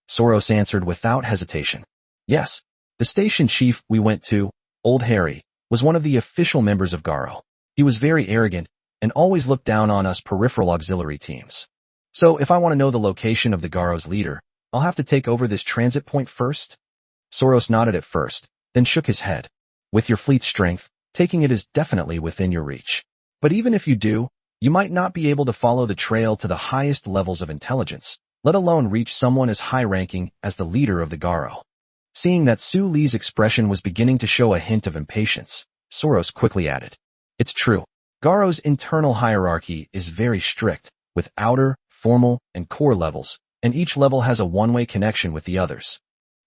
Soros answered without hesitation. Yes, the station chief we went to, Old Harry, was one of the official members of Garo. He was very arrogant and always looked down on us peripheral auxiliary teams. So if I want to know the location of the Garo's leader, I'll have to take over this transit point first? Soros nodded at first, then shook his head. With your fleet strength, taking it is definitely within your reach. But even if you do, you might not be able to follow the trail to the highest levels of intelligence, let alone reach someone as high-ranking as the leader of the Garo. Seeing that Su Li's expression was beginning to show a hint of impatience, Soros quickly added. It's true. Garo's internal hierarchy is very strict, with outer, formal, and core levels, and each level has a one-way connection with the others.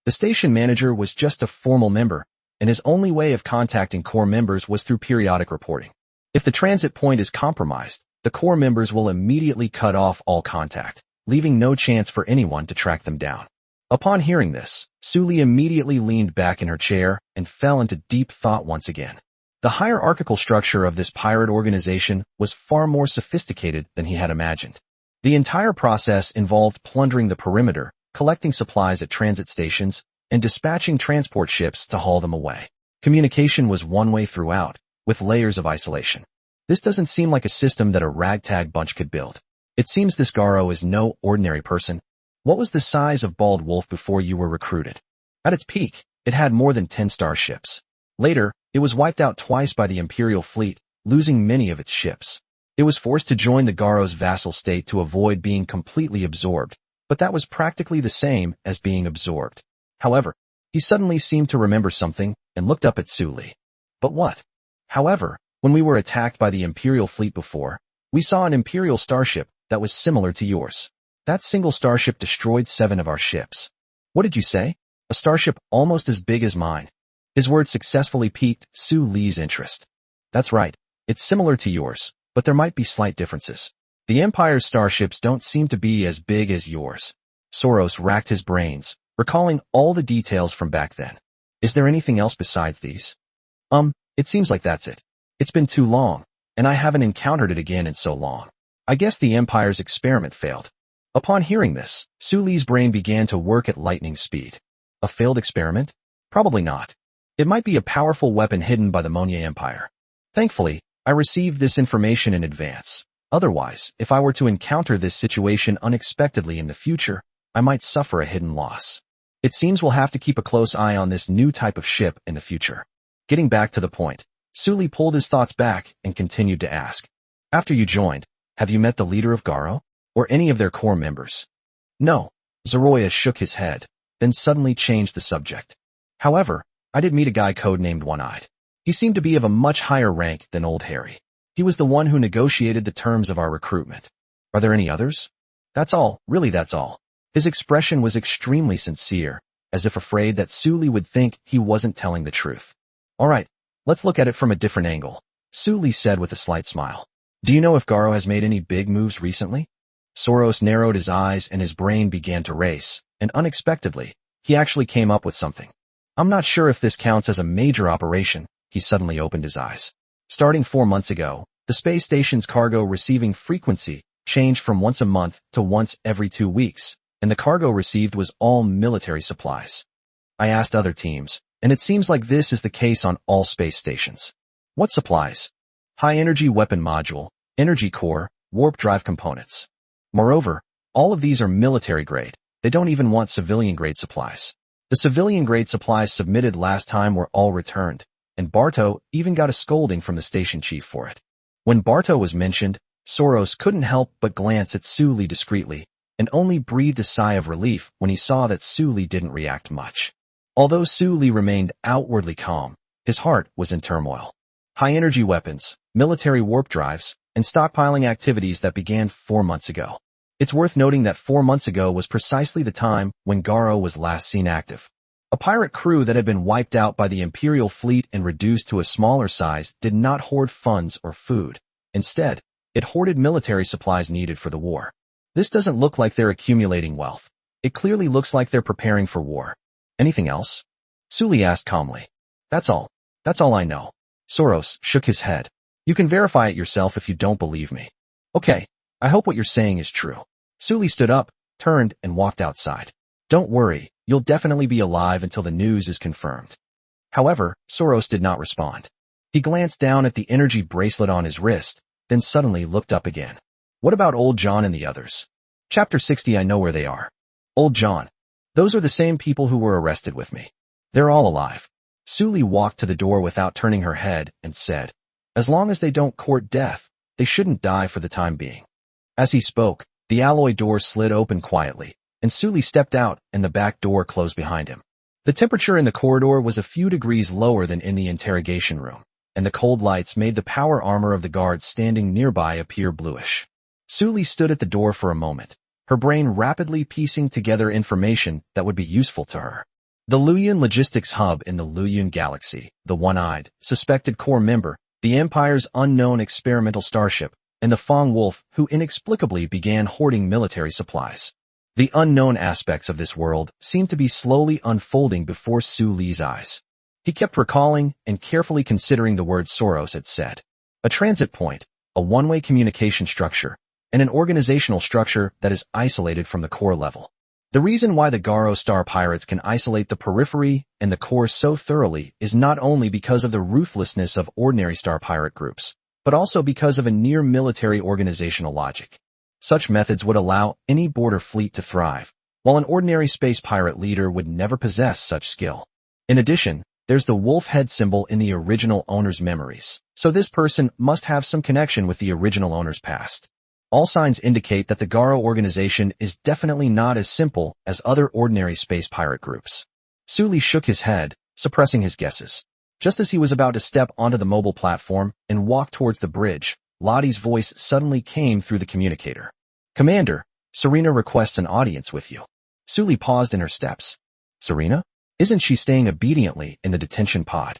The station manager was just a formal member, and his only way of contacting core members was through periodic reporting. If the transit point is compromised, the core members will immediately cut off all contact, leaving no chance for anyone to track them down. Upon hearing this, Su Li immediately leaned back in her chair and fell into deep thought once again. The hierarchical structure of this pirate organization was far more sophisticated than he had imagined. The entire process involved plundering the perimeter, collecting supplies at transit stations, and dispatching transport ships to haul them away. Communication was one way throughout, with layers of isolation. This doesn't seem like a system that a ragtag bunch could build. It seems this Garo is no ordinary person. What was the size of Bald Wolf before you were recruited? At its peak, it had more than 10 starships. Later, it was wiped out twice by the Imperial fleet, losing many of its ships. It was forced to join the Garo's vassal state to avoid being completely absorbed, but that was practically the same as being absorbed. However, he suddenly seemed to remember something and looked up at Su Li. But what? However, when we were attacked by the Imperial fleet before, we saw an Imperial starship that was similar to yours. That single starship destroyed 7 of our ships. What did you say? A starship almost as big as mine. His words successfully piqued Su Li's interest. That's right. It's similar to yours, but there might be slight differences. The Empire's starships don't seem to be as big as yours. Soros racked his brains, recalling all the details from back then. Is there anything else besides these? It seems like that's it. It's been too long, and I haven't encountered it again in so long. I guess the Empire's experiment failed. Upon hearing this, Su Li's brain began to work at lightning speed. A failed experiment? Probably not. It might be a powerful weapon hidden by the Monya Empire. Thankfully, I received this information in advance. Otherwise, if I were to encounter this situation unexpectedly in the future, I might suffer a hidden loss. It seems we'll have to keep a close eye on this new type of ship in the future. Getting back to the point, Su Li pulled his thoughts back and continued to ask. After you joined, have you met the leader of Garo? Or any of their core members? No. Zoroya shook his head, then suddenly changed the subject. However, I did meet a guy codenamed One-Eyed. He seemed to be of a much higher rank than Old Harry. He was the one who negotiated the terms of our recruitment. Are there any others? That's all, really that's all. His expression was extremely sincere, as if afraid that Su Li would think he wasn't telling the truth. Alright, let's look at it from a different angle, Su Li said with a slight smile. Do you know if Garo has made any big moves recently? Soros narrowed his eyes and his brain began to race, and unexpectedly, he actually came up with something. I'm not sure if this counts as a major operation. He suddenly opened his eyes. Starting 4 months ago, the space station's cargo receiving frequency changed from once a month to once every 2 weeks, and the cargo received was all military supplies. I asked other teams, and it seems like this is the case on all space stations. What supplies? High-energy weapon module, energy core, warp drive components. Moreover, all of these are military-grade. They don't even want civilian-grade supplies. The civilian-grade supplies submitted last time were all returned, and Barto even got a scolding from the station chief for it. When Barto was mentioned, Soros couldn't help but glance at Su Li discreetly, and only breathed a sigh of relief when he saw that Su Li didn't react much. Although Su Li remained outwardly calm, his heart was in turmoil. High-energy weapons, military warp drives, and stockpiling activities that began 4 months ago. It's worth noting that 4 months ago was precisely the time when Garo was last seen active. A pirate crew that had been wiped out by the Imperial fleet and reduced to a smaller size did not hoard funds or food. Instead, it hoarded military supplies needed for the war. This doesn't look like they're accumulating wealth. It clearly looks like they're preparing for war. Anything else? Su Li asked calmly. That's all. That's all I know. Soros shook his head. You can verify it yourself if you don't believe me. Okay, I hope what you're saying is true. Su Li stood up, turned, and walked outside. Don't worry, you'll definitely be alive until the news is confirmed. However, Soros did not respond. He glanced down at the energy bracelet on his wrist, then suddenly looked up again. What about Old John and the others? Chapter 60. I know where they are. Old John. Those are the same people who were arrested with me. They're all alive. Su Li walked to the door without turning her head and said, as long as they don't court death, they shouldn't die for the time being. As he spoke, the alloy door slid open quietly, and Su Li stepped out and the back door closed behind him. The temperature in the corridor was a few degrees lower than in the interrogation room, and the cold lights made the power armor of the guards standing nearby appear bluish. Su Li stood at the door for a moment, her brain rapidly piecing together information that would be useful to her. The Luyun Logistics Hub in the Luyun Galaxy, the One-Eyed, suspected core member, the Empire's unknown experimental starship, and the Fong Wolf who inexplicably began hoarding military supplies. The unknown aspects of this world seemed to be slowly unfolding before Su Li's eyes. He kept recalling and carefully considering the words Soros had said. A transit point, a one-way communication structure, and an organizational structure that is isolated from the core level. The reason why the Garo Star Pirates can isolate the periphery and the core so thoroughly is not only because of the ruthlessness of ordinary Star Pirate groups, but also because of a near-military organizational logic. Such methods would allow any border fleet to thrive, while an ordinary space pirate leader would never possess such skill. In addition, there's the wolf head symbol in the original owner's memories, so this person must have some connection with the original owner's past. All signs indicate that the Garo organization is definitely not as simple as other ordinary space pirate groups. Su Li shook his head, suppressing his guesses. Just as he was about to step onto the mobile platform and walk towards the bridge, Lottie's voice suddenly came through the communicator. Commander, Serena requests an audience with you. Su Li paused in her steps. Serena? Isn't she staying obediently in the detention pod?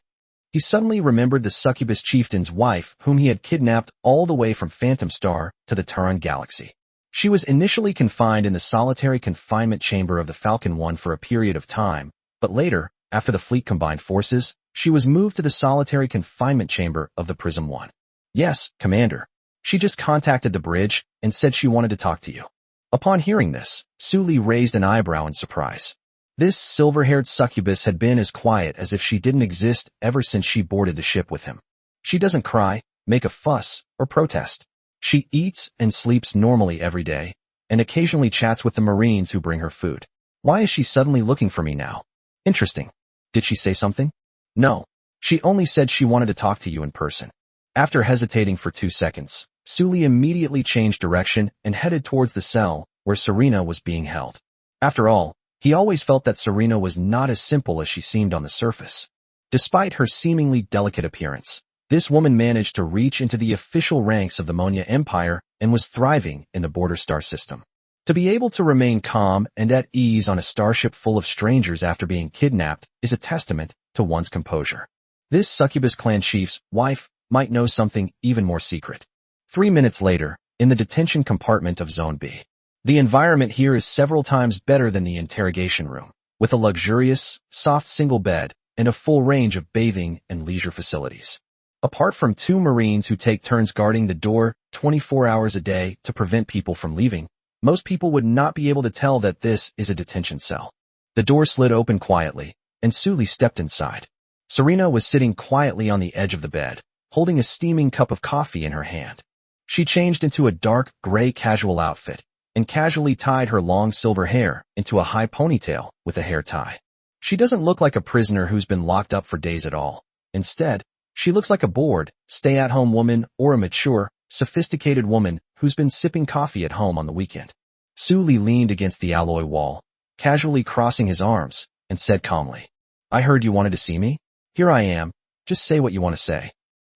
He suddenly remembered the succubus chieftain's wife whom he had kidnapped all the way from Phantom Star to the Turan Galaxy. She was initially confined in the solitary confinement chamber of the Falcon 1 for a period of time, but later, after the fleet combined forces, she was moved to the solitary confinement chamber of the Prism 1. Yes, Commander. She just contacted the bridge and said she wanted to talk to you. Upon hearing this, Su Li raised an eyebrow in surprise. This silver-haired succubus had been as quiet as if she didn't exist ever since she boarded the ship with him. She doesn't cry, make a fuss, or protest. She eats and sleeps normally every day, and occasionally chats with the Marines who bring her food. Why is she suddenly looking for me now? Interesting. Did she say something? No. She only said she wanted to talk to you in person. After hesitating for 2 seconds, Su Li immediately changed direction and headed towards the cell where Serena was being held. After all, he always felt that Serena was not as simple as she seemed on the surface. Despite her seemingly delicate appearance, this woman managed to reach into the official ranks of the Monya Empire and was thriving in the border star system. To be able to remain calm and at ease on a starship full of strangers after being kidnapped is a testament to one's composure. This succubus clan chief's wife might know something even more secret. 3 minutes later, in the detention compartment of Zone B. The environment here is several times better than the interrogation room, with a luxurious, soft single bed and a full range of bathing and leisure facilities. Apart from 2 Marines who take turns guarding the door 24 hours a day to prevent people from leaving, most people would not be able to tell that this is a detention cell. The door slid open quietly, and Su Li stepped inside. Serena was sitting quietly on the edge of the bed, holding a steaming cup of coffee in her hand. She changed into a dark gray casual outfit and casually tied her long silver hair into a high ponytail with a hair tie. She doesn't look like a prisoner who's been locked up for days at all. Instead, she looks like a bored, stay-at-home woman or a mature, sophisticated woman who's been sipping coffee at home on the weekend. Su Li leaned against the alloy wall, casually crossing his arms, and said calmly, "I heard you wanted to see me? Here I am. Just say what you want to say."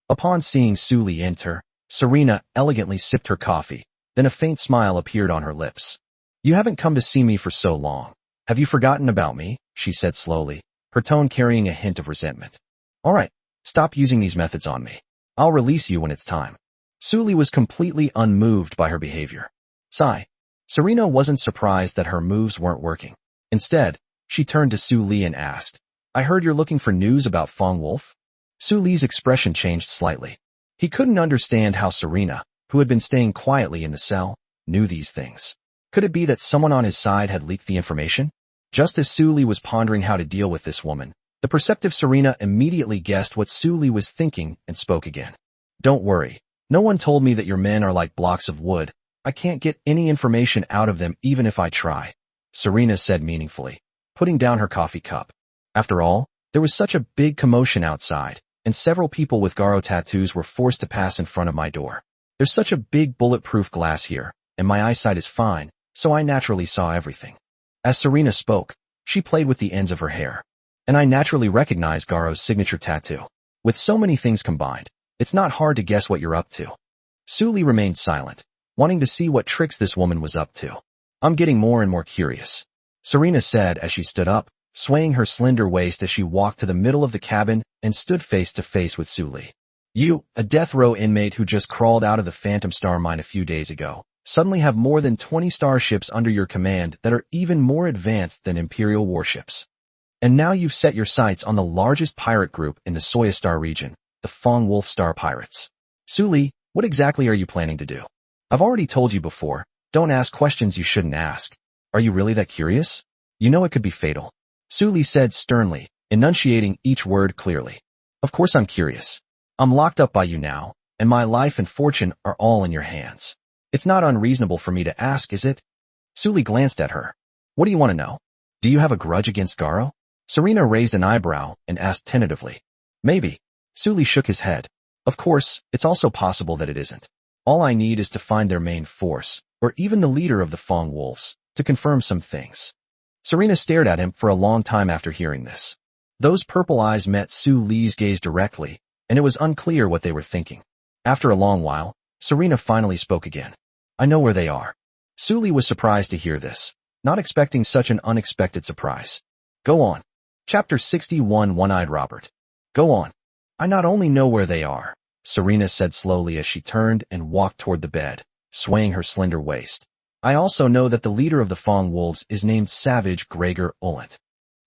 Upon seeing Su Li enter, Serena elegantly sipped her coffee, then a faint smile appeared on her lips. "You haven't come to see me for so long. Have you forgotten about me?" she said slowly, her tone carrying a hint of resentment. "All right, stop using these methods on me. I'll release you when it's time." Su Li was completely unmoved by her behavior. Sigh. Serena wasn't surprised that her moves weren't working. Instead, she turned to Su Li and asked, "I heard you're looking for news about Fong Wolf?" Su Li's expression changed slightly. He couldn't understand how Serena, who had been staying quietly in the cell, knew these things. Could it be that someone on his side had leaked the information? Just as Su Li was pondering how to deal with this woman, the perceptive Serena immediately guessed what Su Li was thinking and spoke again. "Don't worry. No one told me that your men are like blocks of wood. I can't get any information out of them even if I try," Serena said meaningfully, putting down her coffee cup. After all, there was such a big commotion outside, and several people with Garo tattoos were forced to pass in front of my door. There's such a big bulletproof glass here, and my eyesight is fine, so I naturally saw everything. As Serena spoke, she played with the ends of her hair, and I naturally recognized Garo's signature tattoo. With so many things combined, it's not hard to guess what you're up to. Su Li remained silent, wanting to see what tricks this woman was up to. "I'm getting more and more curious," Serena said as she stood up, swaying her slender waist as she walked to the middle of the cabin and stood face to face with Su Li. "You, a death row inmate who just crawled out of the Phantom Star mine a few days ago, suddenly have more than 20 starships under your command that are even more advanced than Imperial warships. And now you've set your sights on the largest pirate group in the Soya Star region, the Fong Wolf Star Pirates. Su Li, what exactly are you planning to do? I've already told you before, don't ask questions you shouldn't ask. Are you really that curious? You know it could be fatal," Su Li said sternly, enunciating each word clearly. "Of course I'm curious. I'm locked up by you now, and my life and fortune are all in your hands. It's not unreasonable for me to ask, is it?" Su Li glanced at her. "What do you want to know? Do you have a grudge against Garo?" Serena raised an eyebrow and asked tentatively. "Maybe." Su Li shook his head. "Of course, it's also possible that it isn't. All I need is to find their main force, or even the leader of the Fong Wolves, to confirm some things." Serena stared at him for a long time after hearing this. Those purple eyes met Su Li's gaze directly, and it was unclear what they were thinking. After a long while, Serena finally spoke again. "I know where they are." Su Li was surprised to hear this, not expecting such an unexpected surprise. "Go on." Chapter 61 One-Eyed Robert. "Go on." I not only know where they are, Serena said slowly as she turned and walked toward the bed, swaying her slender waist. I also know that the leader of the Fong Wolves is named Savage Gregor Ulant.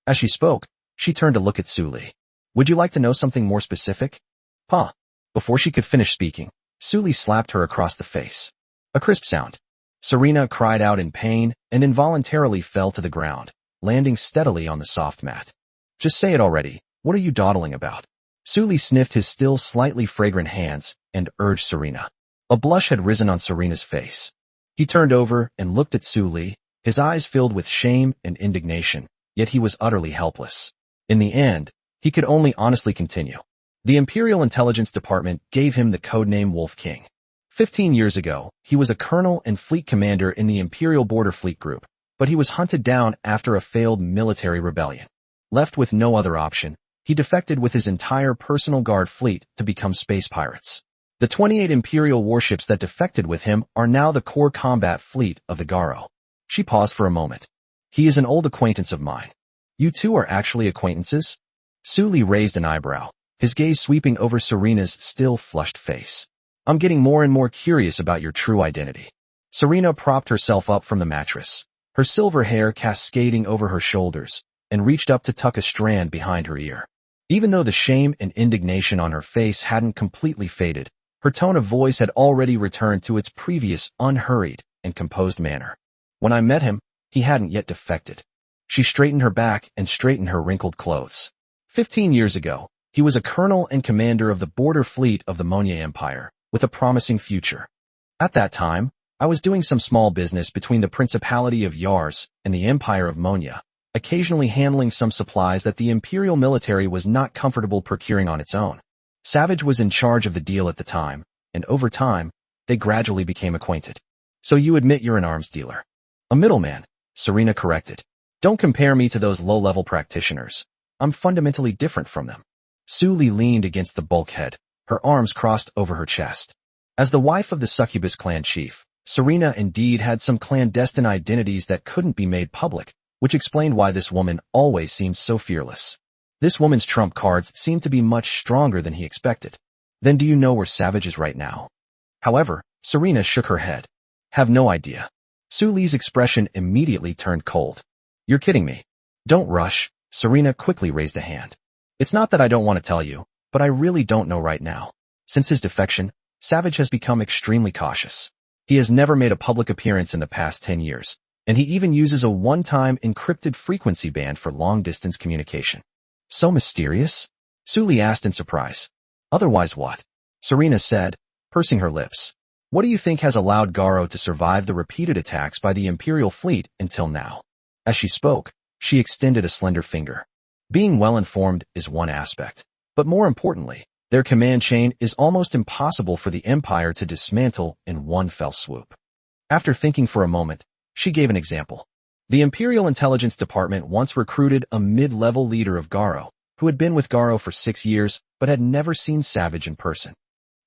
As she spoke, she turned to look at Su Li. Would you like to know something more specific? Huh. Before she could finish speaking, Su Li slapped her across the face. A crisp sound. Serena cried out in pain and involuntarily fell to the ground, landing steadily on the soft mat. Just say it already. What are you dawdling about? Su Li sniffed his still slightly fragrant hands and urged Serena. A blush had risen on Serena's face. He turned over and looked at Su Li, his eyes filled with shame and indignation, yet he was utterly helpless. In the end, he could only honestly continue. The Imperial Intelligence Department gave him the codename Wolf King. 15 years ago, he was a colonel and fleet commander in the Imperial Border Fleet Group, but he was hunted down after a failed military rebellion. Left with no other option, he defected with his entire personal guard fleet to become space pirates. The 28 Imperial warships that defected with him are now the core combat fleet of the Garo. She paused for a moment. He is an old acquaintance of mine. You two are actually acquaintances? Su Li raised an eyebrow, his gaze sweeping over Serena's still flushed face. I'm getting more and more curious about your true identity. Serena propped herself up from the mattress, her silver hair cascading over her shoulders, and reached up to tuck a strand behind her ear. Even though the shame and indignation on her face hadn't completely faded, her tone of voice had already returned to its previous unhurried and composed manner. When I met him, he hadn't yet defected. She straightened her back and straightened her wrinkled clothes. 15 years ago, he was a colonel and commander of the border fleet of the Monya Empire, with a promising future. At that time, I was doing some small business between the Principality of Yars and the Empire of Monya, occasionally handling some supplies that the Imperial military was not comfortable procuring on its own. Savage was in charge of the deal at the time, and over time, they gradually became acquainted. So you admit you're an arms dealer. A middleman, Serena corrected. Don't compare me to those low-level practitioners. I'm fundamentally different from them. Su Li leaned against the bulkhead, her arms crossed over her chest. As the wife of the succubus clan chief, Serena indeed had some clandestine identities that couldn't be made public, which explained why this woman always seemed so fearless. This woman's trump cards seemed to be much stronger than he expected. Then do you know where Savage is right now? However, Serena shook her head. Have no idea. Su Li's expression immediately turned cold. You're kidding me. Don't rush. Serena quickly raised a hand. It's not that I don't want to tell you, but I really don't know right now. Since his defection, Savage has become extremely cautious. He has never made a public appearance in the past 10 years, and he even uses a one-time encrypted frequency band for long-distance communication. So mysterious? Su Li asked in surprise. Otherwise what? Serena said, pursing her lips. What do you think has allowed Garo to survive the repeated attacks by the Imperial fleet until now? As she spoke, she extended a slender finger. Being well-informed is one aspect, but more importantly, their command chain is almost impossible for the Empire to dismantle in one fell swoop. After thinking for a moment, she gave an example. The Imperial Intelligence Department once recruited a mid-level leader of Garo, who had been with Garo for 6 years but had never seen Savage in person.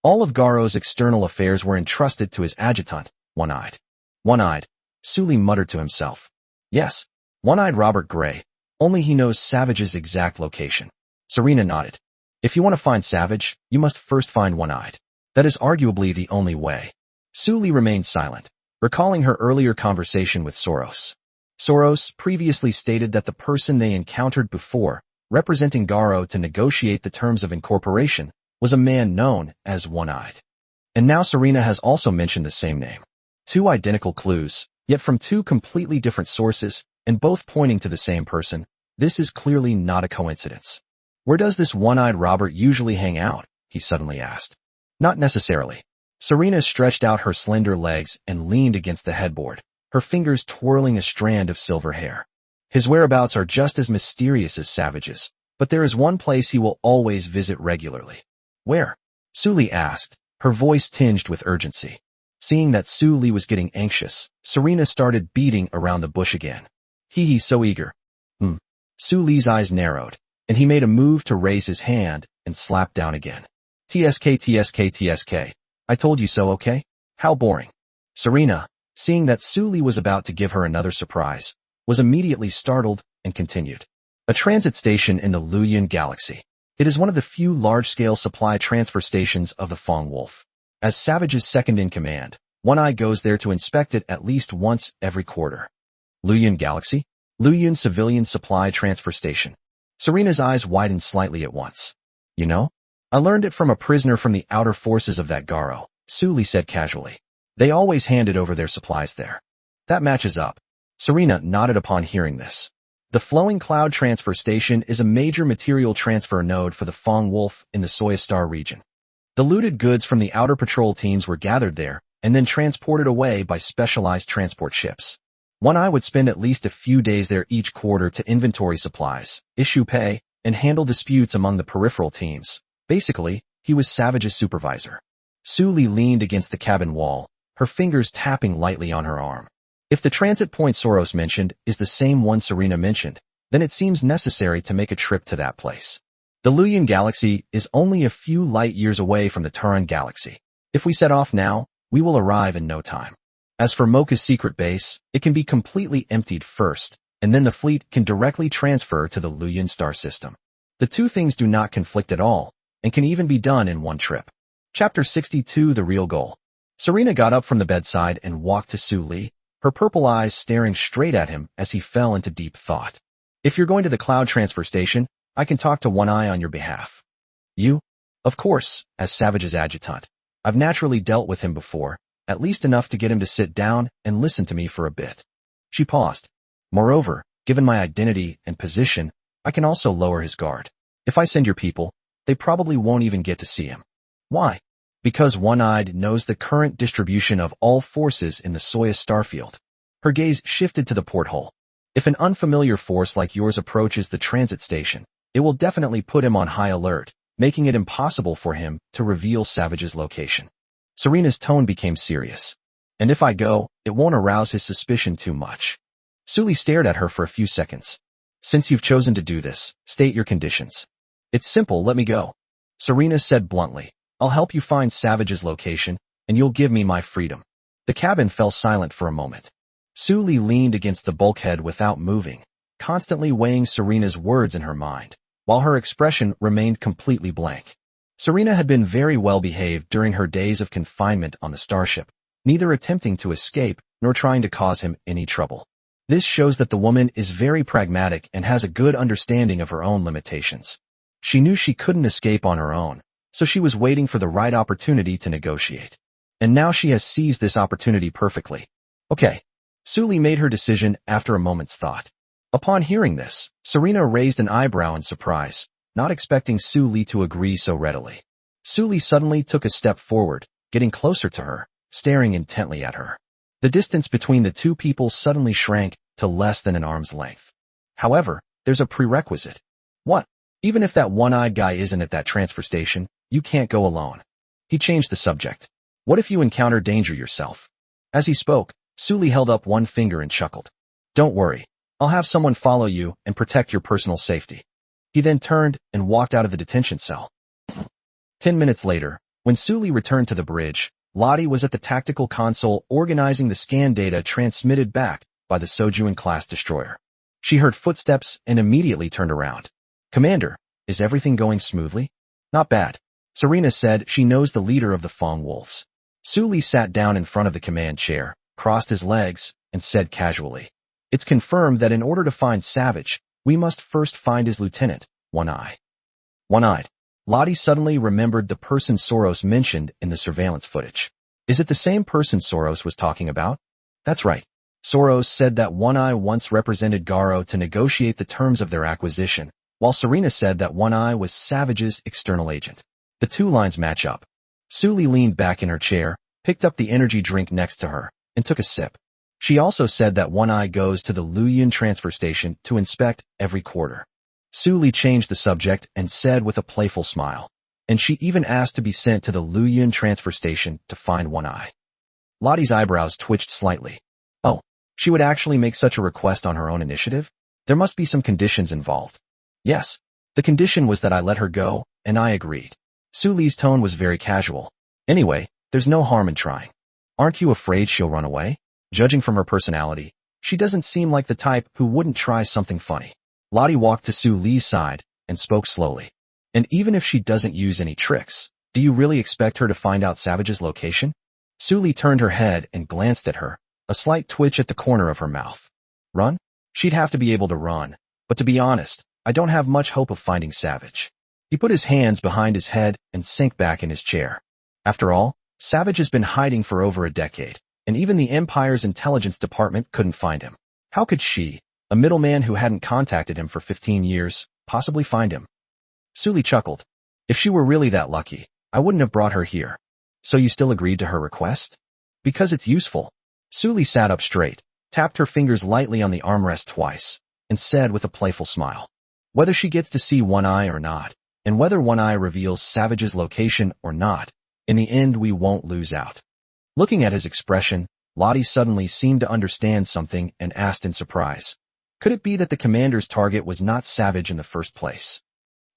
All of Garo's external affairs were entrusted to his adjutant, One-Eyed. One-Eyed, Su Li muttered to himself. Yes, One-Eyed Robert Gray, only he knows Savage's exact location. Serena nodded. If you want to find Savage, you must first find One-Eyed. That is arguably the only way. Su Li remained silent, recalling her earlier conversation with Soros. Soros previously stated that the person they encountered before, representing Garo to negotiate the terms of incorporation, was a man known as One-Eyed. And now Serena has also mentioned the same name. Two identical clues, yet from two completely different sources, and both pointing to the same person. This is clearly not a coincidence. Where does this One-Eyed Robert usually hang out? He suddenly asked. Not necessarily. Serena stretched out her slender legs and leaned against the headboard, her fingers twirling a strand of silver hair. His whereabouts are just as mysterious as Savage's, but there is one place he will always visit regularly. Where? Su Li asked, her voice tinged with urgency. Seeing that Su Li was getting anxious, Serena started beating around the bush again. He's so eager. Su Li's eyes narrowed, and he made a move to raise his hand and slap down again. TSK. I told you so, okay? How boring. Serena, seeing that Su Li was about to give her another surprise, was immediately startled and continued. A transit station in the Luyan galaxy. It is one of the few large-scale supply transfer stations of the Fong Wolf. As Savage's second-in-command, One Eye goes there to inspect it at least once every quarter. Luoyuan Galaxy? Luoyuan Civilian Supply Transfer Station. Serena's eyes widened slightly at once. You know? I learned it from a prisoner from the outer forces of that Garo, Su Li said casually. They always handed over their supplies there. That matches up. Serena nodded upon hearing this. The Flowing Cloud Transfer Station is a major material transfer node for the Fong Wolf in the Soya Star region. The looted goods from the outer patrol teams were gathered there and then transported away by specialized transport ships. One Eye would spend at least a few days there each quarter to inventory supplies, issue pay, and handle disputes among the peripheral teams. Basically, he was Savage's supervisor. Su Li leaned against the cabin wall, her fingers tapping lightly on her arm. If the transit point Soros mentioned is the same one Serena mentioned, then it seems necessary to make a trip to that place. The Luoyuan Galaxy is only a few light years away from the Turan Galaxy. If we set off now, we will arrive in no time. As for Mocha's secret base, it can be completely emptied first, and then the fleet can directly transfer to the Luoyuan star system. The two things do not conflict at all, and can even be done in one trip. Chapter 62 The Real Goal. Serena got up from the bedside and walked to Su Li, her purple eyes staring straight at him as he fell into deep thought. If you're going to the cloud transfer station, I can talk to One Eye on your behalf. You? Of course, as Savage's adjutant. I've naturally dealt with him before, at least enough to get him to sit down and listen to me for a bit. She paused. Moreover, given my identity and position, I can also lower his guard. If I send your people, they probably won't even get to see him. Why? Because One-Eyed knows the current distribution of all forces in the Soya starfield. Her gaze shifted to the porthole. If an unfamiliar force like yours approaches the transit station, it will definitely put him on high alert, making it impossible for him to reveal Savage's location. Serena's tone became serious. And if I go, it won't arouse his suspicion too much. Su Li stared at her for a few seconds. Since you've chosen to do this, state your conditions. It's simple, let me go. Serena said bluntly. I'll help you find Savage's location, and you'll give me my freedom. The cabin fell silent for a moment. Su Li leaned against the bulkhead without moving, constantly weighing Serena's words in her mind, while her expression remained completely blank. Serena had been very well behaved during her days of confinement on the starship, neither attempting to escape nor trying to cause him any trouble. This shows that the woman is very pragmatic and has a good understanding of her own limitations. She knew she couldn't escape on her own, so she was waiting for the right opportunity to negotiate. And now she has seized this opportunity perfectly. Okay. Su Li made her decision after a moment's thought. Upon hearing this, Serena raised an eyebrow in surprise, not expecting Su Li to agree so readily. Su Li suddenly took a step forward, getting closer to her, staring intently at her. The distance between the two people suddenly shrank to less than an arm's length. However, there's a prerequisite. What? Even if that one-eyed guy isn't at that transfer station, you can't go alone. He changed the subject. What if you encounter danger yourself? As he spoke, Su Li held up one finger and chuckled. Don't worry. I'll have someone follow you and protect your personal safety. He then turned and walked out of the detention cell. 10 minutes later, when Su Li returned to the bridge, Lottie was at the tactical console organizing the scan data transmitted back by the Sojuan-class destroyer. She heard footsteps and immediately turned around. Commander, is everything going smoothly? Not bad. Serena said she knows the leader of the Fong Wolves. Su Li sat down in front of the command chair, crossed his legs, and said casually, It's confirmed that in order to find Savage, we must first find his lieutenant, One-Eye. One-Eyed. Lottie suddenly remembered the person Soros mentioned in the surveillance footage. Is it the same person Soros was talking about? That's right. Soros said that One-Eye once represented Garo to negotiate the terms of their acquisition, while Serena said that One-Eye was Savage's external agent. The two lines match up. Su Li leaned back in her chair, picked up the energy drink next to her, and took a sip. She also said that One-Eye goes to the Luoyuan transfer station to inspect every quarter. Su Li changed the subject and said with a playful smile, and she even asked to be sent to the Luoyuan transfer station to find One-Eye. Lottie's eyebrows twitched slightly. Oh, she would actually make such a request on her own initiative? There must be some conditions involved. Yes, the condition was that I let her go, and I agreed. Su Li's tone was very casual. Anyway, there's no harm in trying. Aren't you afraid she'll run away? Judging from her personality, she doesn't seem like the type who wouldn't try something funny. Lottie walked to Su Li's side and spoke slowly. And even if she doesn't use any tricks, do you really expect her to find out Savage's location? Suli turned her head and glanced at her, a slight twitch at the corner of her mouth. Run? She'd have to be able to run, but to be honest, I don't have much hope of finding Savage. He put his hands behind his head and sank back in his chair. After all, Savage has been hiding for over a decade, and even the Empire's intelligence department couldn't find him. How could she, a middleman who hadn't contacted him for 15 years, possibly find him? Suli chuckled. If she were really that lucky, I wouldn't have brought her here. So you still agreed to her request? Because it's useful. Suli sat up straight, tapped her fingers lightly on the armrest twice, and said with a playful smile, whether she gets to see One Eye or not, and whether One Eye reveals Savage's location or not, in the end we won't lose out. Looking at his expression, Lottie suddenly seemed to understand something and asked in surprise, could it be that the commander's target was not Savage in the first place?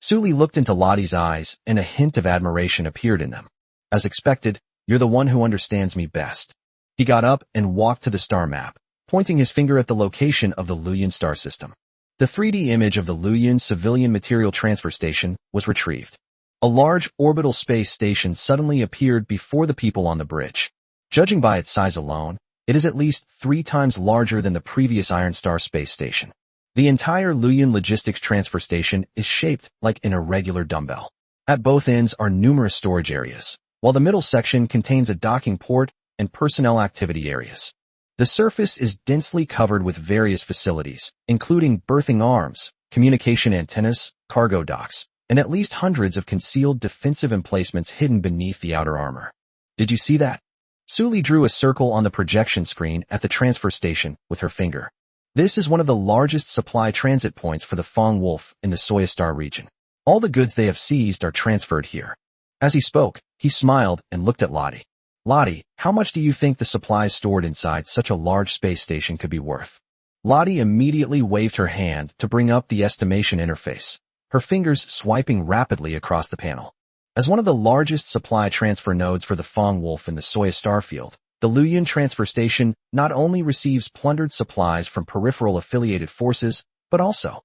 Suli looked into Lottie's eyes and a hint of admiration appeared in them. As expected, you're the one who understands me best. He got up and walked to the star map, pointing his finger at the location of the Luyan star system. The 3D image of the Luyan Civilian Material Transfer Station was retrieved. A large orbital space station suddenly appeared before the people on the bridge. Judging by its size alone, it is at least 3 times larger than the previous Iron Star space station. The entire Luyan Logistics Transfer Station is shaped like an irregular dumbbell. At both ends are numerous storage areas, while the middle section contains a docking port and personnel activity areas. The surface is densely covered with various facilities, including berthing arms, communication antennas, cargo docks, and at least hundreds of concealed defensive emplacements hidden beneath the outer armor. Did you see that? Suli drew a circle on the projection screen at the transfer station with her finger. This is one of the largest supply transit points for the Fong Wolf in the Soya Star region. All the goods they have seized are transferred here. As he spoke, he smiled and looked at Lottie. Lottie, how much do you think the supplies stored inside such a large space station could be worth? Lottie immediately waved her hand to bring up the estimation interface, her fingers swiping rapidly across the panel. As one of the largest supply transfer nodes for the Fong Wolf in the Soya Star field, the Luyan transfer station not only receives plundered supplies from peripheral affiliated forces, but also,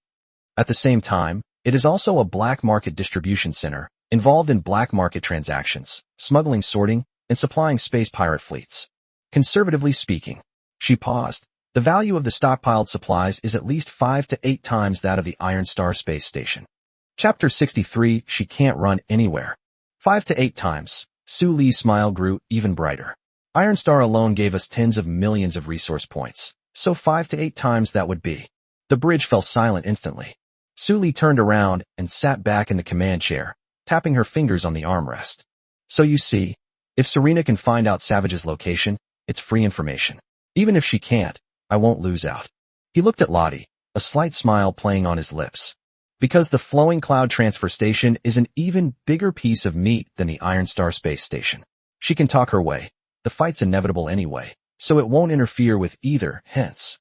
at the same time, it is also a black market distribution center, involved in black market transactions, smuggling, sorting, and supplying space pirate fleets. Conservatively speaking, she paused, the value of the stockpiled supplies is at least 5 to 8 times that of the Iron Star space station. Chapter 63, She Can't Run Anywhere. 5 to 8 times. Suli's smile grew even brighter. Iron Star alone gave us tens of millions of resource points, so 5 to 8 times that would be. The bridge fell silent instantly. Suli turned around and sat back in the command chair, tapping her fingers on the armrest. So you see, if Serena can find out Savage's location, it's free information. Even if she can't, I won't lose out. He looked at Lottie, a slight smile playing on his lips. Because the Flowing Cloud Transfer Station is an even bigger piece of meat than the Iron Star Space Station. She can talk her way. The fight's inevitable anyway, so it won't interfere with either, hence.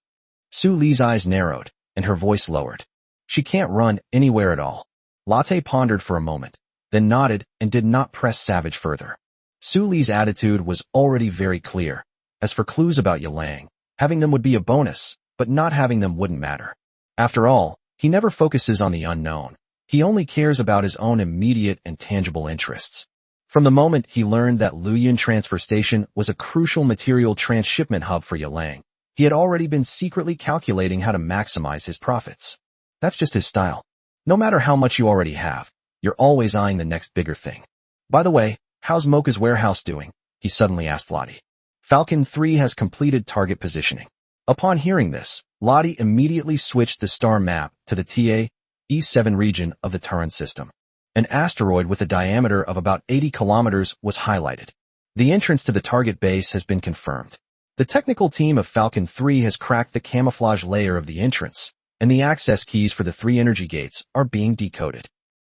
Suli's eyes narrowed, and her voice lowered. She can't run anywhere at all. Latte pondered for a moment, then nodded and did not press Savage further. Suli's attitude was already very clear. As for clues about Yilang, having them would be a bonus, but not having them wouldn't matter. After all, he never focuses on the unknown. He only cares about his own immediate and tangible interests. From the moment he learned that Luyan Transfer Station was a crucial material transshipment hub for Yilang, he had already been secretly calculating how to maximize his profits. That's just his style. No matter how much you already have, you're always eyeing the next bigger thing. By the way, how's Mocha's warehouse doing? He suddenly asked Lottie. Falcon 3 has completed target positioning. Upon hearing this, Lottie immediately switched the star map to the TA-E7 region of the Turan system. An asteroid with a diameter of about 80 kilometers was highlighted. The entrance to the target base has been confirmed. The technical team of Falcon 3 has cracked the camouflage layer of the entrance, and the access keys for the 3 energy gates are being decoded.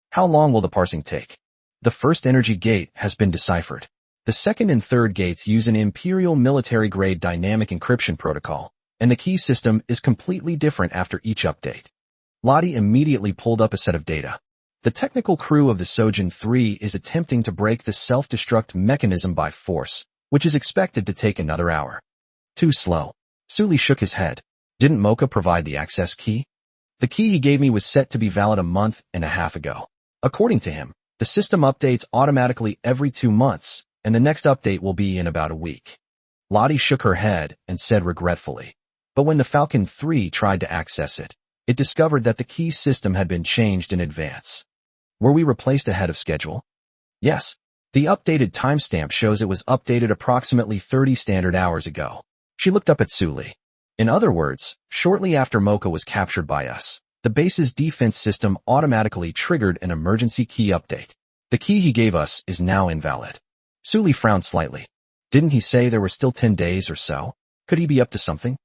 How long will the parsing take? The first energy gate has been deciphered. The second and third gates use an Imperial military-grade dynamic encryption protocol, and the key system is completely different after each update. Lottie immediately pulled up a set of data. The technical crew of the Sojin 3 is attempting to break the self-destruct mechanism by force, which is expected to take another hour. Too slow. Suli shook his head. Didn't Mocha provide the access key? The key he gave me was set to be valid a month and a half ago. According to him, the system updates automatically every 2 months, and the next update will be in about a week. Lottie shook her head and said regretfully. But when the Falcon 3 tried to access it, it discovered that the key system had been changed in advance. Were we replaced ahead of schedule? Yes. The updated timestamp shows it was updated approximately 30 standard hours ago. She looked up at Suli. In other words, shortly after Mocha was captured by us, the base's defense system automatically triggered an emergency key update. The key he gave us is now invalid. Suli frowned slightly. Didn't he say there were still 10 days or so? Could he be up to something?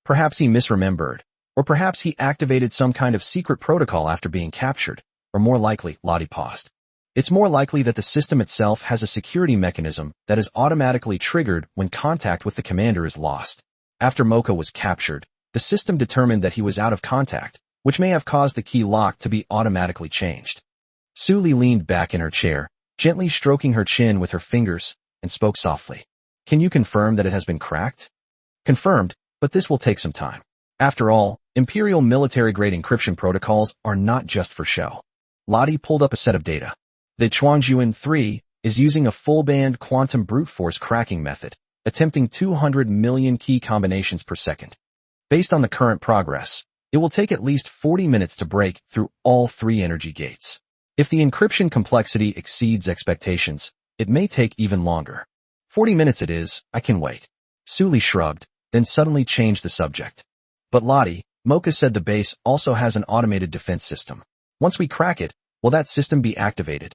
Perhaps he misremembered, or perhaps he activated some kind of secret protocol after being captured, or more likely, Lottie paused. It's more likely that the system itself has a security mechanism that is automatically triggered when contact with the commander is lost. After Mocha was captured, the system determined that he was out of contact, which may have caused the key lock to be automatically changed. Suli leaned back in her chair, gently stroking her chin with her fingers, and spoke softly. Can you confirm that it has been cracked? Confirmed, but this will take some time. After all, Imperial military-grade encryption protocols are not just for show. Lottie pulled up a set of data. The Chuangyuan 3 is using a full-band quantum brute force cracking method, attempting 200 million key combinations per second. Based on the current progress, it will take at least 40 minutes to break through all 3 energy gates. If the encryption complexity exceeds expectations, it may take even longer. 40 minutes it is, I can wait. Suli shrugged, then suddenly changed the subject. But Lottie, Mocha said the base also has an automated defense system. Once we crack it, will that system be activated?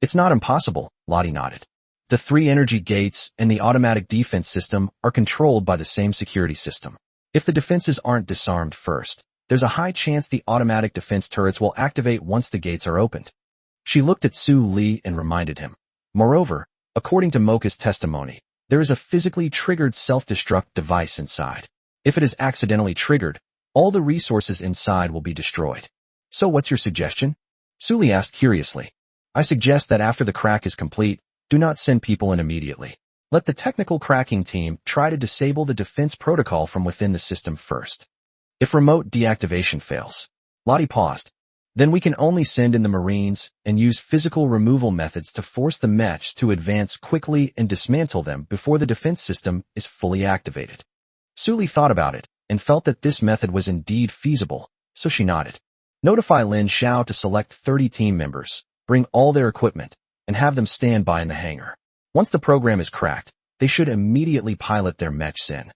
It's not impossible, Lottie nodded. The 3 energy gates and the automatic defense system are controlled by the same security system. If the defenses aren't disarmed first, there's a high chance the automatic defense turrets will activate once the gates are opened. She looked at Su Li and reminded him. Moreover, according to Mocha's testimony, there is a physically triggered self-destruct device inside. If it is accidentally triggered, all the resources inside will be destroyed. So what's your suggestion? Suli asked curiously. I suggest that after the crack is complete, do not send people in immediately. Let the technical cracking team try to disable the defense protocol from within the system first. If remote deactivation fails, Lottie paused. Then we can only send in the Marines and use physical removal methods to force the Mechs to advance quickly and dismantle them before the defense system is fully activated. Suli thought about it and felt that this method was indeed feasible, so she nodded. Notify Lin Xiao to select 30 team members, bring all their equipment, and have them stand by in the hangar. Once the program is cracked, they should immediately pilot their Mechs in.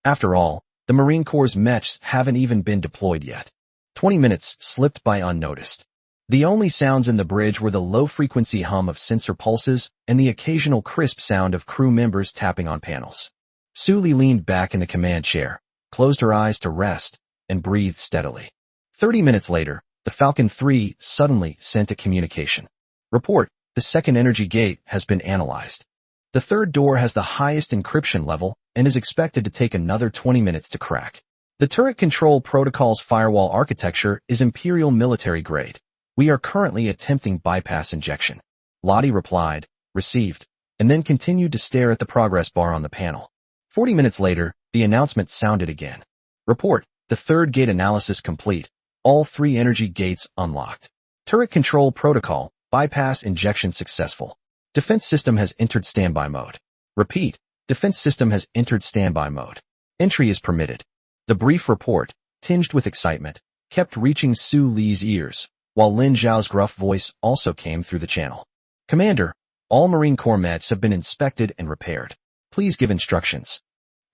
After all, the Marine Corps' Mechs haven't even been deployed yet. 20 minutes slipped by unnoticed. The only sounds in the bridge were the low-frequency hum of sensor pulses and the occasional crisp sound of crew members tapping on panels. Suli leaned back in the command chair, closed her eyes to rest, and breathed steadily. 30 minutes later, the Falcon 3 suddenly sent a communication. Report, the second energy gate has been analyzed. The third door has the highest encryption level and is expected to take another 20 minutes to crack. The turret control protocol's firewall architecture is Imperial military grade. We are currently attempting bypass injection. Lottie replied, received, and then continued to stare at the progress bar on the panel. 40 minutes later, the announcement sounded again. Report, the third gate analysis complete. All 3 energy gates unlocked. Turret control protocol, bypass injection successful. Defense system has entered standby mode. Repeat, defense system has entered standby mode. Entry is permitted. The brief report, tinged with excitement, kept reaching Su Li's ears, while Lin Zhao's gruff voice also came through the channel. Commander, all Marine Corps Mechs have been inspected and repaired. Please give instructions.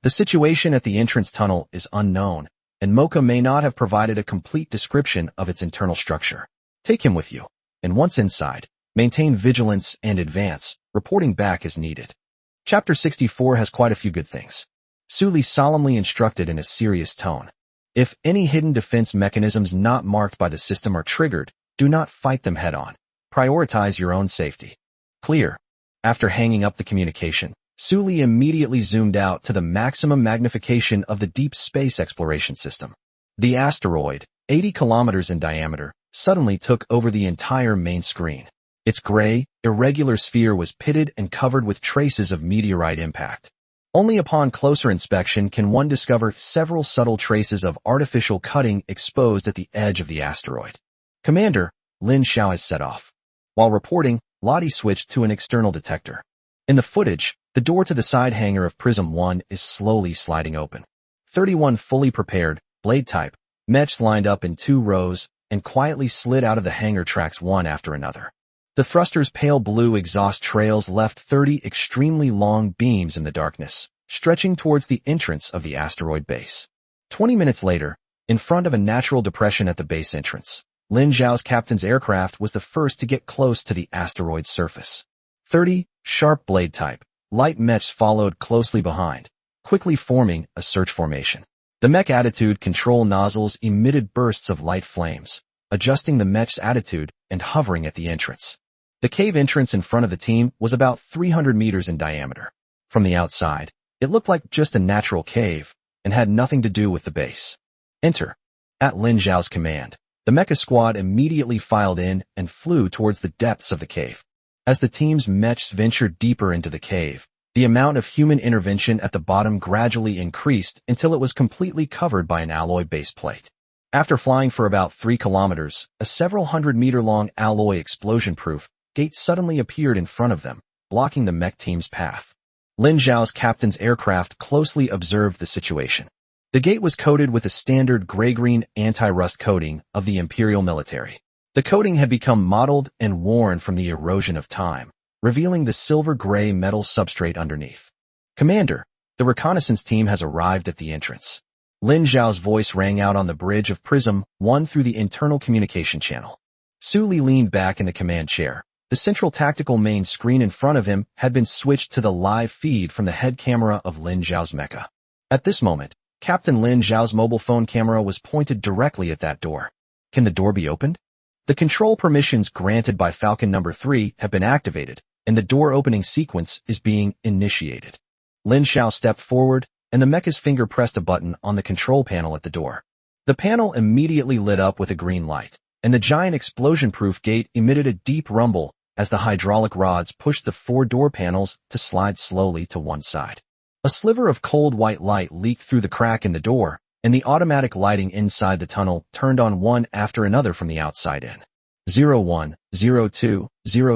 The situation at the entrance tunnel is unknown, and Mocha may not have provided a complete description of its internal structure. Take him with you, and once inside, maintain vigilance and advance, reporting back as needed. Chapter 64 has quite a few good things. Suli solemnly instructed in a serious tone. If any hidden defense mechanisms not marked by the system are triggered, do not fight them head-on. Prioritize your own safety. Clear. After hanging up the communication, Suli immediately zoomed out to the maximum magnification of the deep space exploration system. The asteroid, 80 kilometers in diameter, suddenly took over the entire main screen. Its gray, irregular sphere was pitted and covered with traces of meteorite impact. Only upon closer inspection can one discover several subtle traces of artificial cutting exposed at the edge of the asteroid. Commander, Lin Xiao has set off. While reporting, Lottie switched to an external detector. In the footage, the door to the side hangar of Prism 1 is slowly sliding open. 31 fully prepared, blade-type, Mechs lined up in 2 rows and quietly slid out of the hangar tracks one after another. The thruster's pale blue exhaust trails left 30 extremely long beams in the darkness, stretching towards the entrance of the asteroid base. 20 minutes later, in front of a natural depression at the base entrance, Lin Zhao's captain's aircraft was the first to get close to the asteroid's surface. 30 sharp blade-type, light Mechs followed closely behind, quickly forming a search formation. The Mech attitude control nozzles emitted bursts of light flames, adjusting the Mech's attitude and hovering at the entrance. The cave entrance in front of the team was about 300 meters in diameter. From the outside, it looked like just a natural cave and had nothing to do with the base. Enter. At Lin Zhao's command, the mecha squad immediately filed in and flew towards the depths of the cave. As the team's Mechs ventured deeper into the cave, the amount of human intervention at the bottom gradually increased until it was completely covered by an alloy base plate. After flying for about 3 kilometers, a several hundred-meter-long alloy explosion-proof gate suddenly appeared in front of them, blocking the Mech team's path. Lin Zhao's captain's aircraft closely observed the situation. The gate was coated with a standard gray-green anti-rust coating of the Imperial military. The coating had become mottled and worn from the erosion of time, revealing the silver-gray metal substrate underneath. Commander, the reconnaissance team has arrived at the entrance. Lin Zhao's voice rang out on the bridge of Prism 1 through the internal communication channel. Su Li leaned back in the command chair. The central tactical main screen in front of him had been switched to the live feed from the head camera of Lin Zhao's mecha. At this moment, Captain Lin Zhao's mobile phone camera was pointed directly at that door. Can the door be opened? The control permissions granted by Falcon number 3 have been activated, and the door opening sequence is being initiated. Lin Zhao stepped forward, and the mecha's finger pressed a button on the control panel at the door. The panel immediately lit up with a green light, and the giant explosion-proof gate emitted a deep rumble as the hydraulic rods pushed the 4 door panels to slide slowly to one side. A sliver of cold white light leaked through the crack in the door, and the automatic lighting inside the tunnel turned on one after another from the outside in. 01, 02,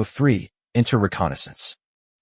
03, enter reconnaissance.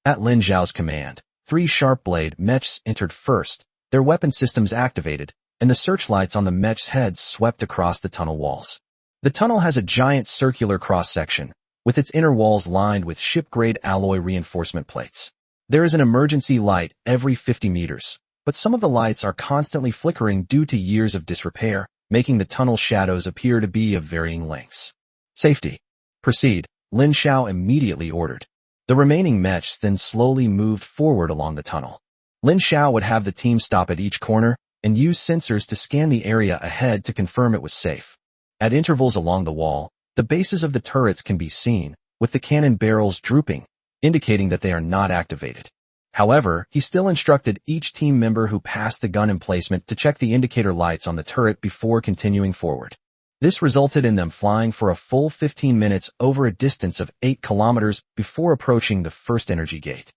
At Lin Zhao's command, 3 sharp-blade Mechs entered first, their weapon systems activated, and the searchlights on the Mechs' heads swept across the tunnel walls. The tunnel has a giant circular cross-section, with its inner walls lined with ship-grade alloy reinforcement plates. There is an emergency light every 50 meters, but some of the lights are constantly flickering due to years of disrepair, making the tunnel shadows appear to be of varying lengths. Safety. Proceed, Lin Zhao immediately ordered. The remaining Mechs then slowly moved forward along the tunnel. Lin Zhao would have the team stop at each corner and use sensors to scan the area ahead to confirm it was safe. At intervals along the wall, the bases of the turrets can be seen, with the cannon barrels drooping, indicating that they are not activated. However, he still instructed each team member who passed the gun emplacement to check the indicator lights on the turret before continuing forward. This resulted in them flying for a full 15 minutes over a distance of 8 kilometers before approaching the first energy gate.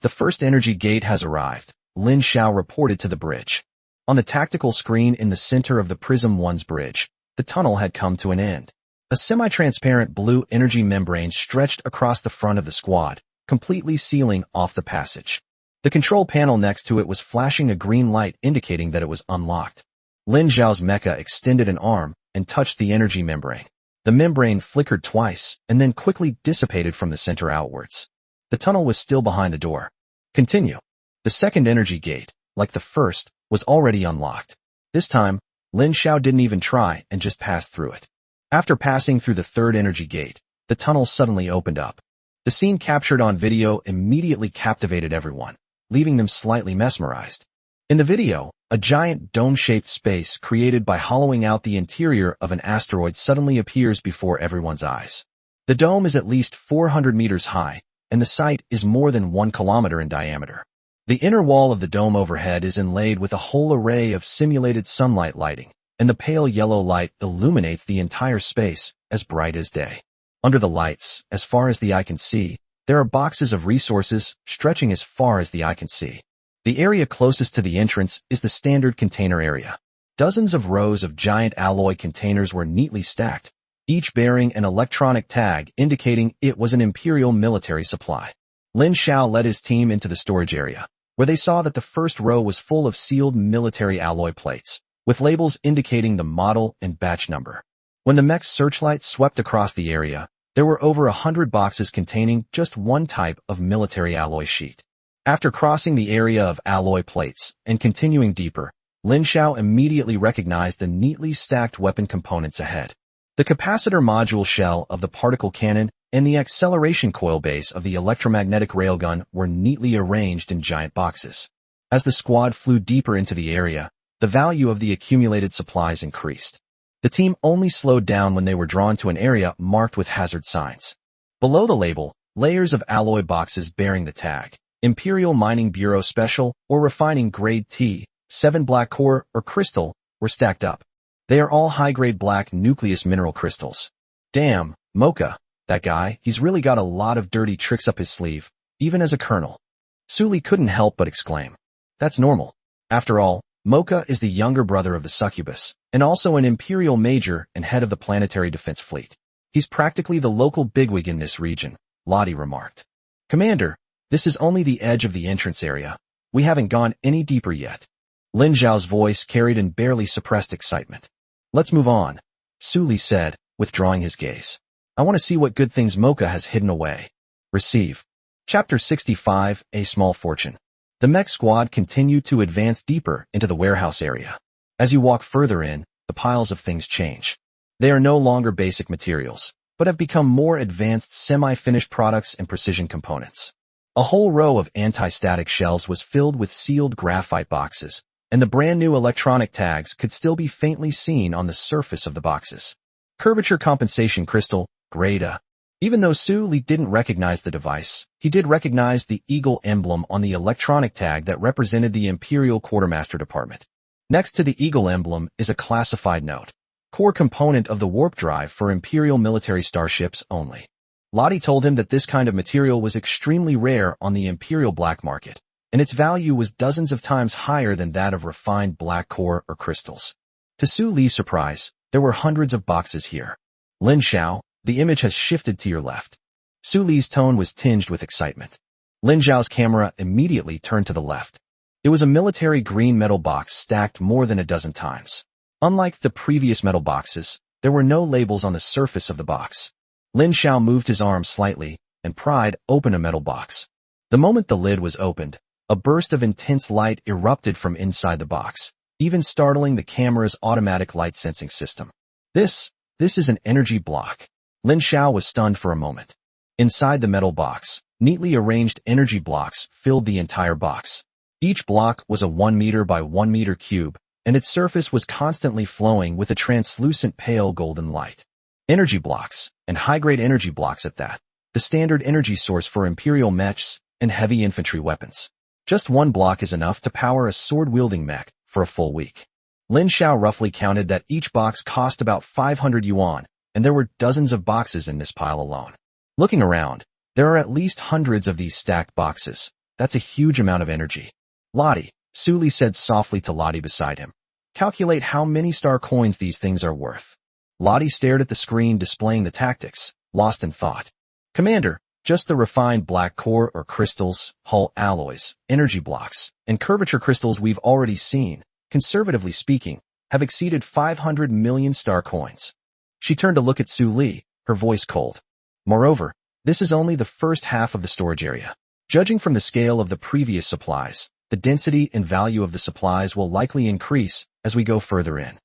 The first energy gate has arrived, Lin Zhao reported to the bridge. On the tactical screen in the center of the Prism 1's bridge, the tunnel had come to an end. A semi-transparent blue energy membrane stretched across the front of the squad, completely sealing off the passage. The control panel next to it was flashing a green light indicating that it was unlocked. Lin Zhao's mecha extended an arm and touched the energy membrane. The membrane flickered twice and then quickly dissipated from the center outwards. The tunnel was still behind the door. Continue. The second energy gate, like the first, was already unlocked. This time, Lin Zhao didn't even try and just passed through it. After passing through the third energy gate, the tunnel suddenly opened up. The scene captured on video immediately captivated everyone, leaving them slightly mesmerized. In the video, a giant dome-shaped space created by hollowing out the interior of an asteroid suddenly appears before everyone's eyes. The dome is at least 400 meters high, and the site is more than 1 kilometer in diameter. The inner wall of the dome overhead is inlaid with a whole array of simulated sunlight lighting, and the pale yellow light illuminates the entire space as bright as day. Under the lights, as far as the eye can see, there are boxes of resources stretching as far as the eye can see. The area closest to the entrance is the standard container area. Dozens of rows of giant alloy containers were neatly stacked, each bearing an electronic tag indicating it was an Imperial military supply. Lin Xiao led his team into the storage area, where they saw that the first row was full of sealed military alloy plates, with labels indicating the model and batch number. When the Mechs searchlight swept across the area, there were over 100 boxes containing just one type of military alloy sheet. After crossing the area of alloy plates and continuing deeper, Lin Xiao immediately recognized the neatly stacked weapon components ahead. The capacitor module shell of the particle cannon and the acceleration coil base of the electromagnetic railgun were neatly arranged in giant boxes. As the squad flew deeper into the area, the value of the accumulated supplies increased. The team only slowed down when they were drawn to an area marked with hazard signs. Below the label, layers of alloy boxes bearing the tag Imperial Mining Bureau Special or Refining Grade T7 Black Core or Crystal were stacked up. They are all high-grade black nucleus mineral crystals. Damn, Mocha, that guy, he's really got a lot of dirty tricks up his sleeve, even as a colonel. Suli couldn't help but exclaim. That's normal. After all, Mocha is the younger brother of the succubus, and also an Imperial major and head of the planetary defense fleet. He's practically the local bigwig in this region, Lottie remarked. Commander, this is only the edge of the entrance area. We haven't gone any deeper yet. Lin Zhao's voice carried in barely suppressed excitement. Let's move on, Suli said, withdrawing his gaze. I want to see what good things Mocha has hidden away. Receive. Chapter 65, A Small Fortune. The mech squad continued to advance deeper into the warehouse area. As you walk further in, the piles of things change. They are no longer basic materials, but have become more advanced semi-finished products and precision components. A whole row of anti-static shelves was filled with sealed graphite boxes, and the brand new electronic tags could still be faintly seen on the surface of the boxes. Curvature compensation crystal, grade A. Even though Su Li didn't recognize the device, he did recognize the eagle emblem on the electronic tag that represented the Imperial Quartermaster Department. Next to the eagle emblem is a classified note. Core component of the warp drive for Imperial military starships only. Lottie told him that this kind of material was extremely rare on the Imperial black market, and its value was dozens of times higher than that of refined black core or crystals. To Su Li's surprise, there were hundreds of boxes here. Lin Xiao, the image has shifted to your left. Su Li's tone was tinged with excitement. Lin Zhao's camera immediately turned to the left. It was a military green metal box stacked more than a dozen times. Unlike the previous metal boxes, there were no labels on the surface of the box. Lin Xiao moved his arm slightly and pried open a metal box. The moment the lid was opened, a burst of intense light erupted from inside the box, even startling the camera's automatic light sensing system. This is an energy block. Lin Xiao was stunned for a moment. Inside the metal box, neatly arranged energy blocks filled the entire box. Each block was a 1 meter by 1 meter cube, and its surface was constantly flowing with a translucent pale golden light. Energy blocks, and high-grade energy blocks at that, the standard energy source for Imperial mechs and heavy infantry weapons. Just one block is enough to power a sword-wielding mech for a full week. Lin Xiao roughly counted that each box cost about 500 yuan, and there were dozens of boxes in this pile alone. Looking around, there are at least hundreds of these stacked boxes. That's a huge amount of energy. Lottie, Su Li said softly to Lottie beside him. Calculate how many star coins these things are worth. Lottie stared at the screen displaying the tactics, lost in thought. Commander, just the refined black core or crystals, hull alloys, energy blocks, and curvature crystals we've already seen, conservatively speaking, have exceeded 500 million star coins. She turned to look at Su Li, her voice cold. Moreover, this is only the first half of the storage area. Judging from the scale of the previous supplies, the density and value of the supplies will likely increase as we go further in.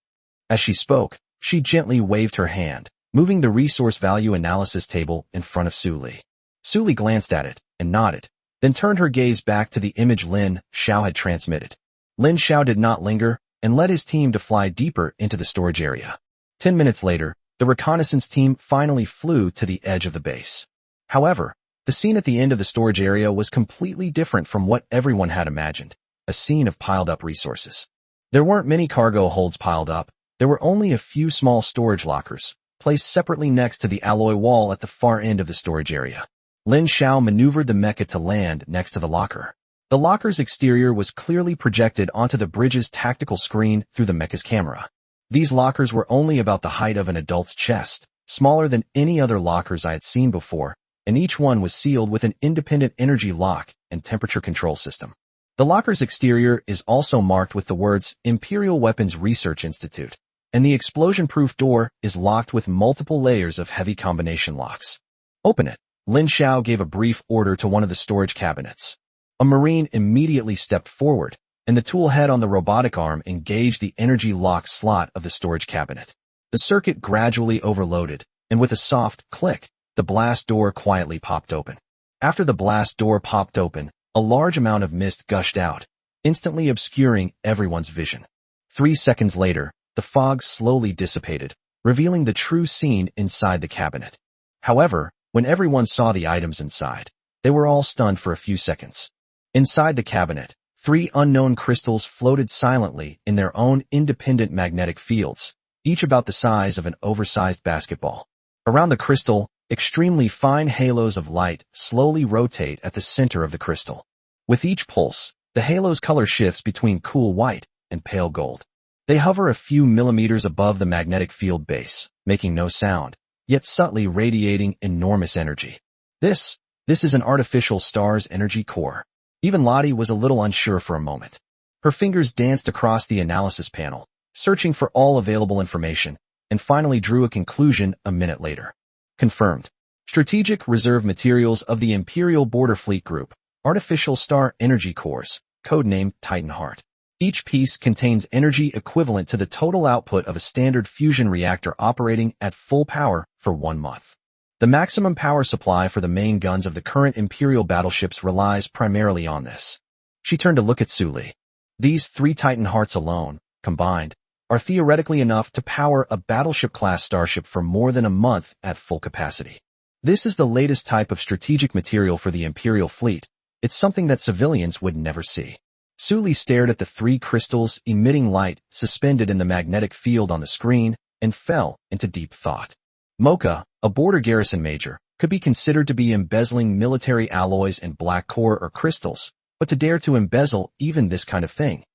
As she spoke, she gently waved her hand, moving the resource value analysis table in front of Su Li. Su Li glanced at it and nodded, then turned her gaze back to the image Lin Xiao had transmitted. Lin Xiao did not linger and led his team to fly deeper into the storage area. 10 minutes later, the reconnaissance team finally flew to the edge of the base. However, the scene at the end of the storage area was completely different from what everyone had imagined, a scene of piled-up resources. There weren't many cargo holds piled up. There were only a few small storage lockers, placed separately next to the alloy wall at the far end of the storage area. Lin Xiao maneuvered the mecha to land next to the locker. The locker's exterior was clearly projected onto the bridge's tactical screen through the mecha's camera. These lockers were only about the height of an adult's chest, smaller than any other lockers I had seen before, and each one was sealed with an independent energy lock and temperature control system. The locker's exterior is also marked with the words Imperial Weapons Research Institute, and the explosion-proof door is locked with multiple layers of heavy combination locks. Open it. Lin Xiao gave a brief order to one of the storage cabinets. A Marine immediately stepped forward, and the tool head on the robotic arm engaged the energy lock slot of the storage cabinet. The circuit gradually overloaded, and with a soft click, the blast door quietly popped open. After the blast door popped open, a large amount of mist gushed out, instantly obscuring everyone's vision. 3 seconds later, the fog slowly dissipated, revealing the true scene inside the cabinet. However, when everyone saw the items inside, they were all stunned for a few seconds. Inside the cabinet, 3 unknown crystals floated silently in their own independent magnetic fields, each about the size of an oversized basketball. Around the crystal, extremely fine halos of light slowly rotate at the center of the crystal. With each pulse, the halo's color shifts between cool white and pale gold. They hover a few millimeters above the magnetic field base, making no sound, yet subtly radiating enormous energy. This is an artificial star's energy core. Even Lottie was a little unsure for a moment. Her fingers danced across the analysis panel, searching for all available information, and finally drew a conclusion a minute later. Confirmed. Strategic Reserve Materials of the Imperial Border Fleet Group, Artificial Star Energy Cores, codenamed Titan Heart. Each piece contains energy equivalent to the total output of a standard fusion reactor operating at full power for 1 month. The maximum power supply for the main guns of the current Imperial battleships relies primarily on this. She turned to look at Su Li. These 3 Titan Hearts alone, combined, are theoretically enough to power a battleship-class starship for more than a month at full capacity. This is the latest type of strategic material for the Imperial fleet. It's something that civilians would never see. Su Li stared at the 3 crystals emitting light suspended in the magnetic field on the screen and fell into deep thought. Mocha, a border garrison major, could be considered to be embezzling military alloys and black core or crystals, but to dare to embezzle even this kind of thing,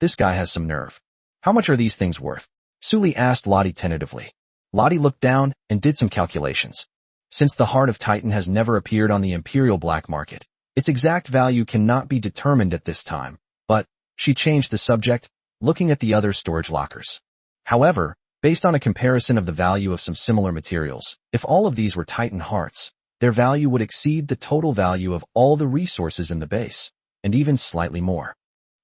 this guy has some nerve. How much are these things worth? Su Li asked Lottie tentatively. Lottie looked down and did some calculations. Since the Heart of Titan has never appeared on the Imperial black market, its exact value cannot be determined at this time, but she changed the subject, looking at the other storage lockers. However, based on a comparison of the value of some similar materials, if all of these were Titan Hearts, their value would exceed the total value of all the resources in the base, and even slightly more.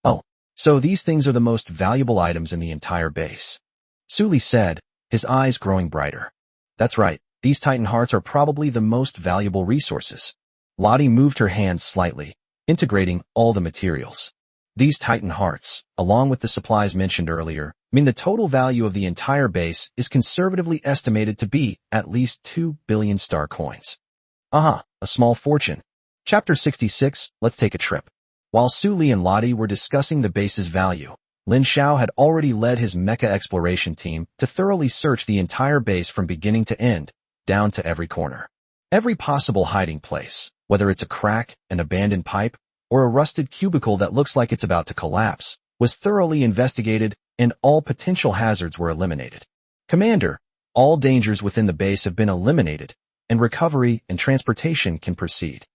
Oh, so these things are the most valuable items in the entire base, Su Li said, his eyes growing brighter. That's right, these Titan Hearts are probably the most valuable resources. Lottie moved her hands slightly, integrating all the materials. These Titan Hearts, along with the supplies mentioned earlier, mean the total value of the entire base is conservatively estimated to be at least 2 billion star coins. A small fortune. Chapter 66, Let's Take a Trip. While Su Li and Lottie were discussing the base's value, Lin Xiao had already led his mecha exploration team to thoroughly search the entire base from beginning to end, down to every corner. Every possible hiding place, whether it's a crack, an abandoned pipe, or a rusted cubicle that looks like it's about to collapse, was thoroughly investigated and all potential hazards were eliminated. Commander, all dangers within the base have been eliminated, and recovery and transportation can proceed.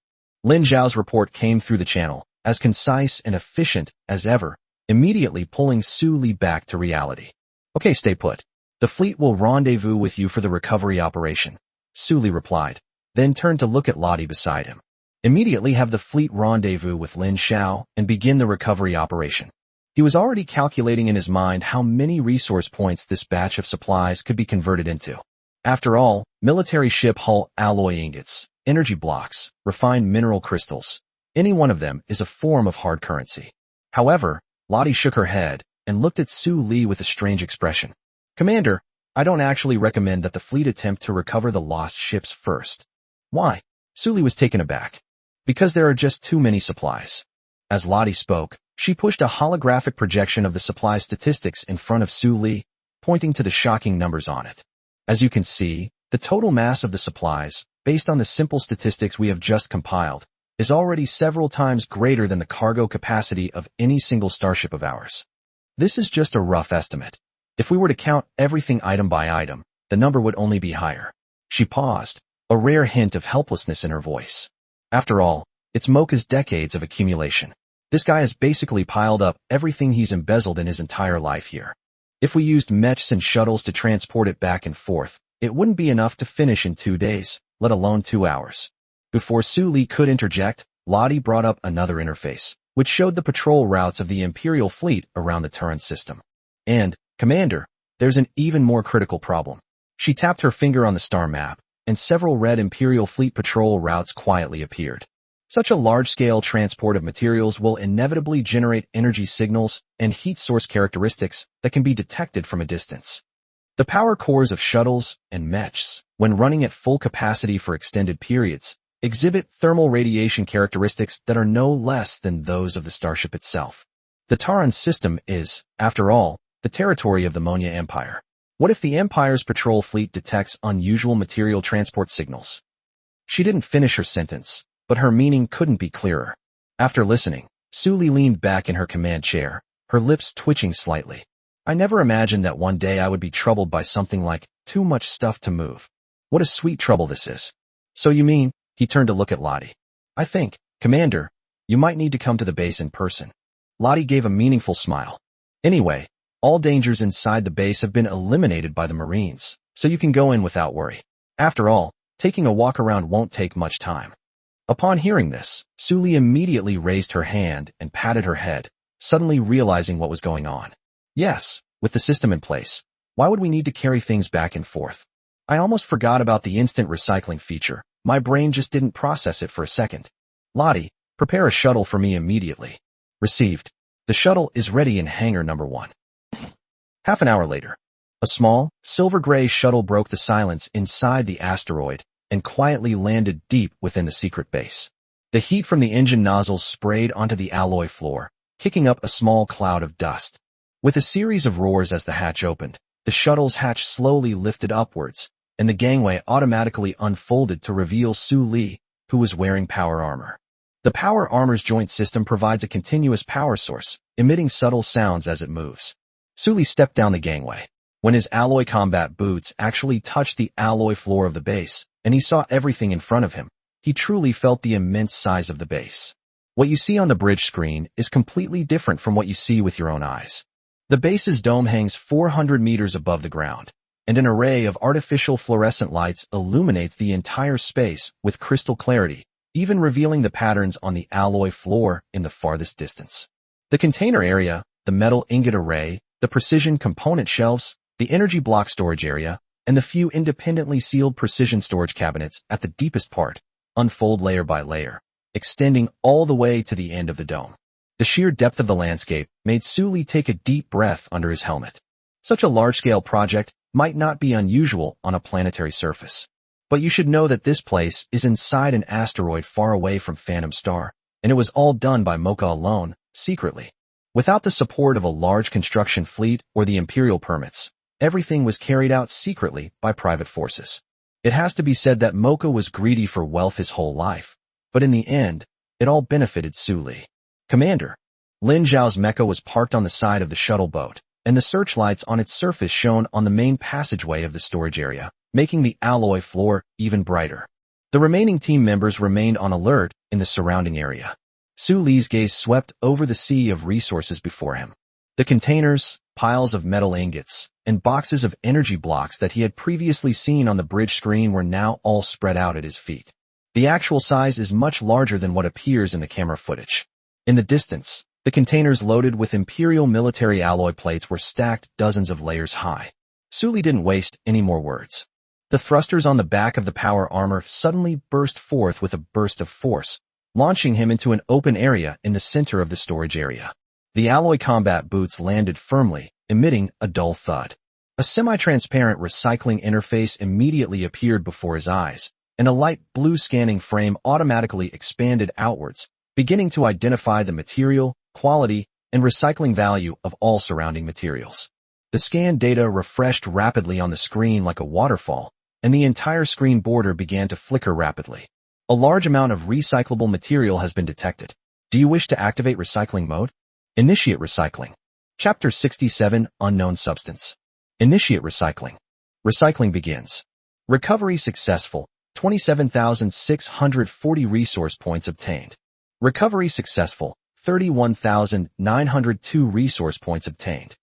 Lin Zhao's report came through the channel, as concise and efficient as ever, immediately pulling Su Li back to reality. Okay, stay put. The fleet will rendezvous with you for the recovery operation, Su Li replied, then turned to look at Lottie beside him. Immediately have the fleet rendezvous with Lin Xiao and begin the recovery operation. He was already calculating in his mind how many resource points this batch of supplies could be converted into. After all, military ship hull alloy ingots, energy blocks, refined mineral crystals, any one of them is a form of hard currency. However, Lottie shook her head and looked at Su Li with a strange expression. Commander, I don't actually recommend that the fleet attempt to recover the lost ships first. Why? Su Li was taken aback. Because there are just too many supplies. As Lottie spoke, she pushed a holographic projection of the supply statistics in front of Su Li, pointing to the shocking numbers on it. As you can see, the total mass of the supplies, based on the simple statistics we have just compiled, is already several times greater than the cargo capacity of any single starship of ours. This is just a rough estimate. If we were to count everything item by item, the number would only be higher. She paused, a rare hint of helplessness in her voice. After all, it's Mocha's decades of accumulation. This guy has basically piled up everything he's embezzled in his entire life here. If we used Mechs and shuttles to transport it back and forth, it wouldn't be enough to finish in 2 days, let alone 2 hours. Before Su Li could interject, Lottie brought up another interface, which showed the patrol routes of the Imperial fleet around the Turan system. And, Commander, there's an even more critical problem. She tapped her finger on the star map, and several red Imperial fleet patrol routes quietly appeared. Such a large-scale transport of materials will inevitably generate energy signals and heat source characteristics that can be detected from a distance. The power cores of shuttles and Mechs, when running at full capacity for extended periods, exhibit thermal radiation characteristics that are no less than those of the starship itself. The Turan system is, after all, the territory of the Manhwa Empire. What if the Empire's patrol fleet detects unusual material transport signals? She didn't finish her sentence, but her meaning couldn't be clearer. After listening, Su Li leaned back in her command chair, her lips twitching slightly. I never imagined that one day I would be troubled by something like too much stuff to move. What a sweet trouble this is. So you mean, he turned to look at Lottie. I think, Commander, you might need to come to the base in person. Lottie gave a meaningful smile. Anyway, all dangers inside the base have been eliminated by the Marines, so you can go in without worry. After all, taking a walk around won't take much time. Upon hearing this, Su Li immediately raised her hand and patted her head, suddenly realizing what was going on. Yes, with the system in place, why would we need to carry things back and forth? I almost forgot about the instant recycling feature. My brain just didn't process it for a second. Lottie, prepare a shuttle for me immediately. Received. The shuttle is ready in hangar number 1. Half an hour later, a small, silver-gray shuttle broke the silence inside the asteroid and quietly landed deep within the secret base. The heat from the engine nozzles sprayed onto the alloy floor, kicking up a small cloud of dust. With a series of roars as the hatch opened, the shuttle's hatch slowly lifted upwards, and the gangway automatically unfolded to reveal Su Li, who was wearing power armor. The power armor's joint system provides a continuous power source, emitting subtle sounds as it moves. Su Li stepped down the gangway. When his alloy combat boots actually touched the alloy floor of the base, and he saw everything in front of him, he truly felt the immense size of the base. What you see on the bridge screen is completely different from what you see with your own eyes. The base's dome hangs 400 meters above the ground, and an array of artificial fluorescent lights illuminates the entire space with crystal clarity, even revealing the patterns on the alloy floor in the farthest distance. The container area, the metal ingot array, the precision component shelves, the energy block storage area, and the few independently sealed precision storage cabinets at the deepest part, unfold layer by layer, extending all the way to the end of the dome. The sheer depth of the landscape made Su Li take a deep breath under his helmet. Such a large-scale project might not be unusual on a planetary surface. But you should know that this place is inside an asteroid far away from Phantom Star, and it was all done by Mocha alone, secretly. Without the support of a large construction fleet or the Imperial permits, everything was carried out secretly by private forces. It has to be said that Mocha was greedy for wealth his whole life, but in the end, it all benefited Su Li. Commander, Lin Zhao's mecha was parked on the side of the shuttle boat, and the searchlights on its surface shone on the main passageway of the storage area, making the alloy floor even brighter. The remaining team members remained on alert in the surrounding area. Su Li's gaze swept over the sea of resources before him. The containers, piles of metal ingots, and boxes of energy blocks that he had previously seen on the bridge screen were now all spread out at his feet. The actual size is much larger than what appears in the camera footage. In the distance, the containers loaded with Imperial military alloy plates were stacked dozens of layers high. Su Li didn't waste any more words. The thrusters on the back of the power armor suddenly burst forth with a burst of force, launching him into an open area in the center of the storage area. The alloy combat boots landed firmly, emitting a dull thud. A semi-transparent recycling interface immediately appeared before his eyes, and a light blue scanning frame automatically expanded outwards, beginning to identify the material, quality, and recycling value of all surrounding materials. The scan data refreshed rapidly on the screen like a waterfall, and the entire screen border began to flicker rapidly. A large amount of recyclable material has been detected. Do you wish to activate recycling mode? Initiate recycling. Chapter 67, Unknown Substance. Initiate recycling. Recycling begins. Recovery successful. 27,640 resource points obtained. Recovery successful. 31,902 resource points obtained.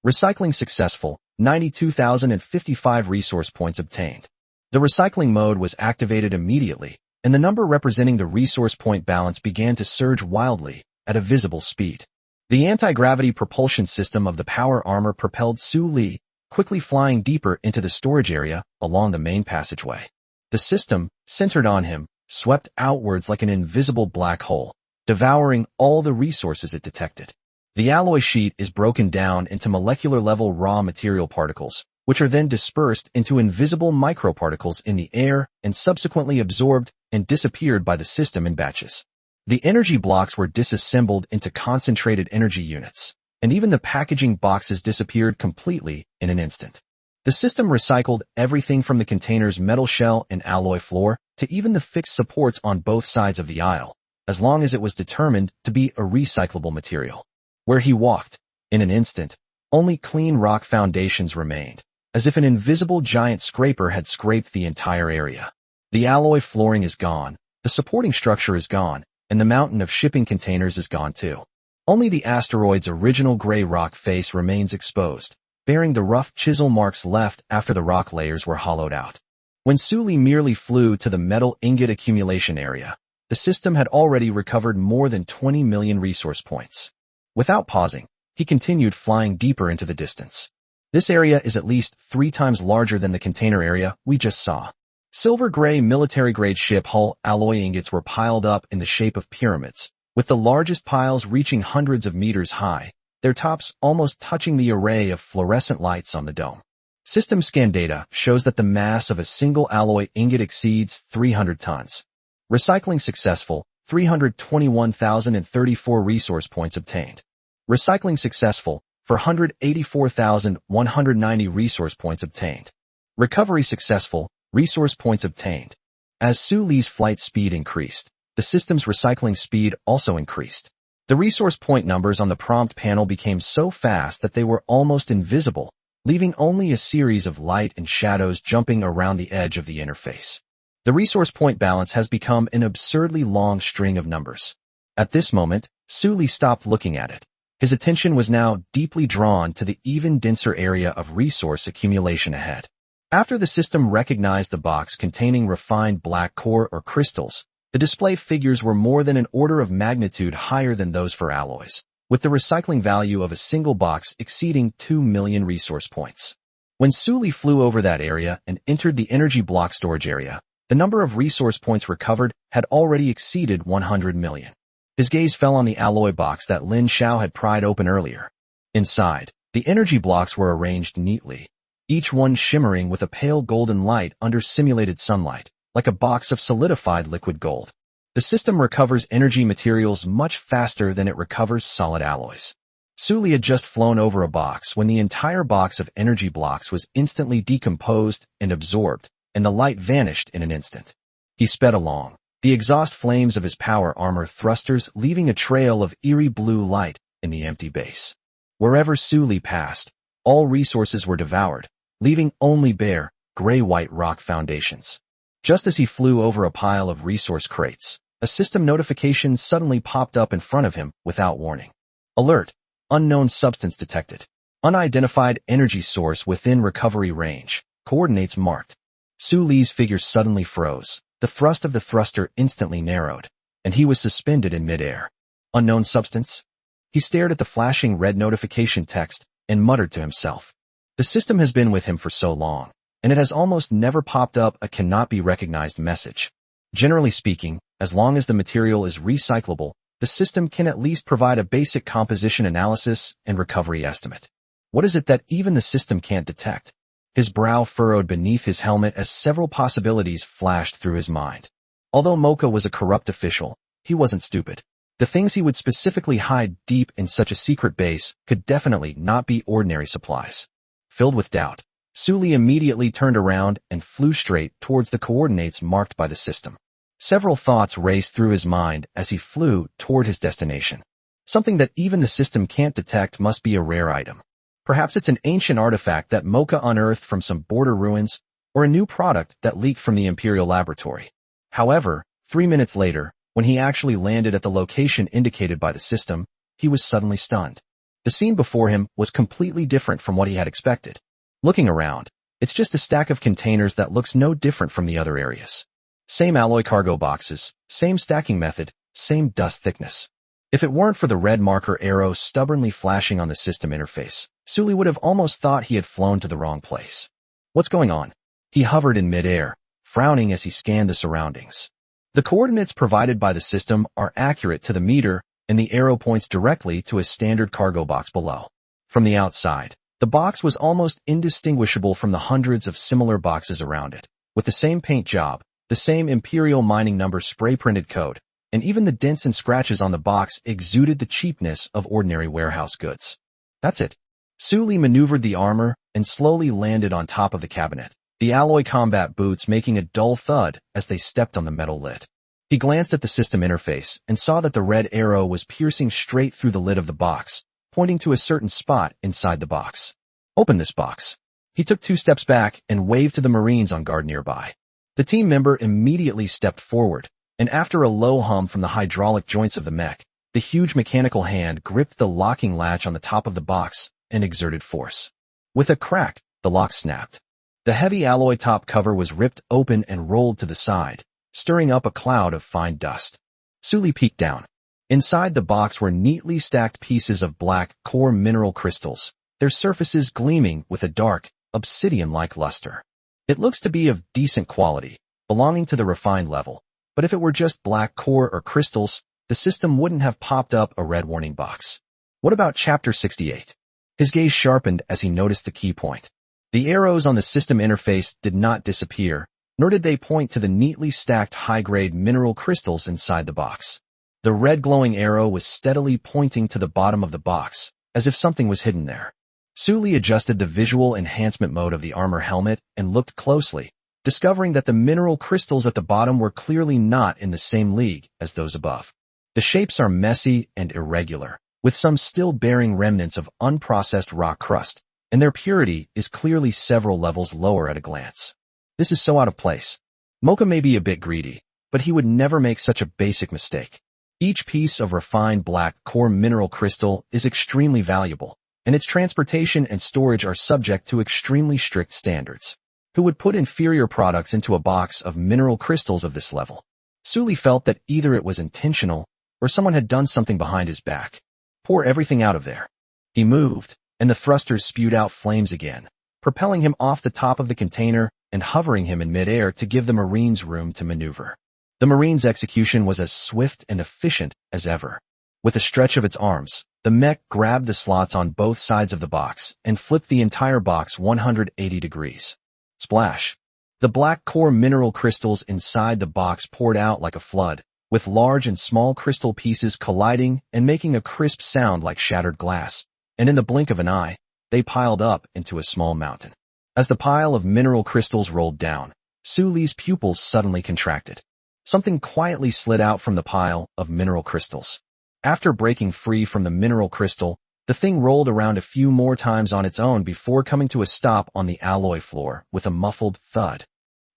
Recycling successful. 92,055 resource points obtained. The recycling mode was activated immediately, and the number representing the resource point balance began to surge wildly at a visible speed. The anti-gravity propulsion system of the power armor propelled Su Li, quickly flying deeper into the storage area along the main passageway. The system, centered on him, swept outwards like an invisible black hole, devouring all the resources it detected. The alloy sheet is broken down into molecular-level raw material particles, which are then dispersed into invisible microparticles in the air and subsequently absorbed and disappeared by the system in batches. The energy blocks were disassembled into concentrated energy units, and even the packaging boxes disappeared completely in an instant. The system recycled everything from the container's metal shell and alloy floor to even the fixed supports on both sides of the aisle, as long as it was determined to be a recyclable material. Where he walked, in an instant, only clean rock foundations remained, as if an invisible giant scraper had scraped the entire area. The alloy flooring is gone, the supporting structure is gone, and the mountain of shipping containers is gone too. Only the asteroid's original gray rock face remains exposed, bearing the rough chisel marks left after the rock layers were hollowed out. When Su Li merely flew to the metal ingot accumulation area, the system had already recovered more than 20 million resource points. Without pausing, he continued flying deeper into the distance. This area is at least 3 times larger than the container area we just saw. Silver-gray military-grade ship hull alloy ingots were piled up in the shape of pyramids, with the largest piles reaching hundreds of meters high, their tops almost touching the array of fluorescent lights on the dome. System scan data shows that the mass of a single alloy ingot exceeds 300 tons. Recycling successful. 321,034 resource points obtained. Recycling successful. 484,190 resource points obtained. Recovery successful. Resource points obtained. As Su Li's flight speed increased, the system's recycling speed also increased. The resource point numbers on the prompt panel became so fast that they were almost invisible, leaving only a series of light and shadows jumping around the edge of the interface. The resource point balance has become an absurdly long string of numbers. At this moment, Su Li stopped looking at it. His attention was now deeply drawn to the even denser area of resource accumulation ahead. After the system recognized the box containing refined black core or crystals, the displayed figures were more than an order of magnitude higher than those for alloys, with the recycling value of a single box exceeding 2 million resource points. When Su Li flew over that area and entered the energy block storage area, the number of resource points recovered had already exceeded 100 million. His gaze fell on the alloy box that Lin Xiao had pried open earlier. Inside, the energy blocks were arranged neatly, each one shimmering with a pale golden light under simulated sunlight, like a box of solidified liquid gold. The system recovers energy materials much faster than it recovers solid alloys. Su Li had just flown over a box when the entire box of energy blocks was instantly decomposed and absorbed, and the light vanished in an instant. He sped along, the exhaust flames of his power armor thrusters leaving a trail of eerie blue light in the empty base. Wherever Su Li passed, all resources were devoured, leaving only bare, gray-white rock foundations. Just as he flew over a pile of resource crates, a system notification suddenly popped up in front of him without warning. Alert! Unknown substance detected. Unidentified energy source within recovery range. Coordinates marked. Su Li's figure suddenly froze. The thrust of the thruster instantly narrowed, and he was suspended in midair. Unknown substance? He stared at the flashing red notification text and muttered to himself. The system has been with him for so long, and it has almost never popped up a cannot be recognized message. Generally speaking, as long as the material is recyclable, the system can at least provide a basic composition analysis and recovery estimate. What is it that even the system can't detect? His brow furrowed beneath his helmet as several possibilities flashed through his mind. Although Mocha was a corrupt official, he wasn't stupid. The things he would specifically hide deep in such a secret base could definitely not be ordinary supplies. Filled with doubt, Su Li immediately turned around and flew straight towards the coordinates marked by the system. Several thoughts raced through his mind as he flew toward his destination. Something that even the system can't detect must be a rare item. Perhaps it's an ancient artifact that Mocha unearthed from some border ruins, or a new product that leaked from the Imperial laboratory. However, 3 minutes later, when he actually landed at the location indicated by the system, he was suddenly stunned. The scene before him was completely different from what he had expected. Looking around, it's just a stack of containers that looks no different from the other areas. Same alloy cargo boxes, same stacking method, same dust thickness. If it weren't for the red marker arrow stubbornly flashing on the system interface, Sully would have almost thought he had flown to the wrong place. What's going on? He hovered in midair, frowning as he scanned the surroundings. The coordinates provided by the system are accurate to the meter, and the arrow points directly to a standard cargo box below. From the outside, the box was almost indistinguishable from the hundreds of similar boxes around it, with the same paint job, the same Imperial mining number spray-printed code, and even the dents and scratches on the box exuded the cheapness of ordinary warehouse goods. That's it. Sully maneuvered the armor and slowly landed on top of the cabinet, the alloy combat boots making a dull thud as they stepped on the metal lid. He glanced at the system interface and saw that the red arrow was piercing straight through the lid of the box, pointing to a certain spot inside the box. Open this box. He took 2 steps back and waved to the Marines on guard nearby. The team member immediately stepped forward, and after a low hum from the hydraulic joints of the mech, the huge mechanical hand gripped the locking latch on the top of the box and exerted force. With a crack, the lock snapped. The heavy alloy top cover was ripped open and rolled to the side, stirring up a cloud of fine dust. Sully peeked down. Inside the box were neatly stacked pieces of black core mineral crystals, their surfaces gleaming with a dark, obsidian-like luster. It looks to be of decent quality, belonging to the refined level, but if it were just black core or crystals, the system wouldn't have popped up a red warning box. What about Chapter 68? His gaze sharpened as he noticed the key point. The arrows on the system interface did not disappear, nor did they point to the neatly stacked high-grade mineral crystals inside the box. The red glowing arrow was steadily pointing to the bottom of the box, as if something was hidden there. Sully adjusted the visual enhancement mode of the armor helmet and looked closely, discovering that the mineral crystals at the bottom were clearly not in the same league as those above. The shapes are messy and irregular, with some still bearing remnants of unprocessed rock crust, and their purity is clearly several levels lower at a glance. This is so out of place. Mocha may be a bit greedy, but he would never make such a basic mistake. Each piece of refined black core mineral crystal is extremely valuable, and its transportation and storage are subject to extremely strict standards. Who would put inferior products into a box of mineral crystals of this level? Sully felt that either it was intentional or someone had done something behind his back. Pour everything out of there. He moved, and the thrusters spewed out flames again, propelling him off the top of the container and hovering him in midair to give the Marines room to maneuver. The Marines' execution was as swift and efficient as ever. With a stretch of its arms, the mech grabbed the slots on both sides of the box and flipped the entire box 180 degrees. Splash! The black core mineral crystals inside the box poured out like a flood, with large and small crystal pieces colliding and making a crisp sound like shattered glass, and in the blink of an eye, they piled up into a small mountain. As the pile of mineral crystals rolled down, Sully's pupils suddenly contracted. Something quietly slid out from the pile of mineral crystals. After breaking free from the mineral crystal, the thing rolled around a few more times on its own before coming to a stop on the alloy floor with a muffled thud.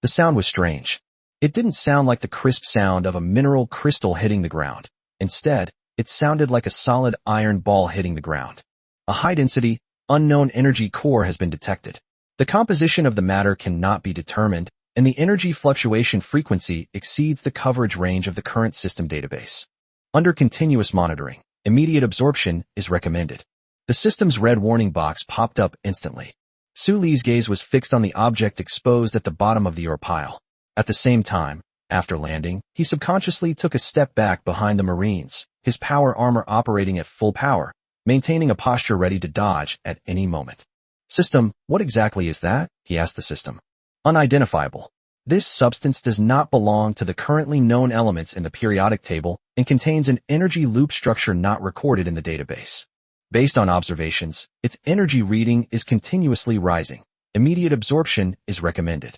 The sound was strange. It didn't sound like the crisp sound of a mineral crystal hitting the ground. Instead, it sounded like a solid iron ball hitting the ground. A high-density, unknown energy core has been detected. The composition of the matter cannot be determined, and the energy fluctuation frequency exceeds the coverage range of the current system database. Under continuous monitoring, immediate absorption is recommended. The system's red warning box popped up instantly. Sully's gaze was fixed on the object exposed at the bottom of the ore pile. At the same time, after landing, he subconsciously took a step back behind the Marines, his power armor operating at full power, maintaining a posture ready to dodge at any moment. System, what exactly is that? He asked the system. Unidentifiable. This substance does not belong to the currently known elements in the periodic table and contains an energy loop structure not recorded in the database. Based on observations, its energy reading is continuously rising. Immediate absorption is recommended.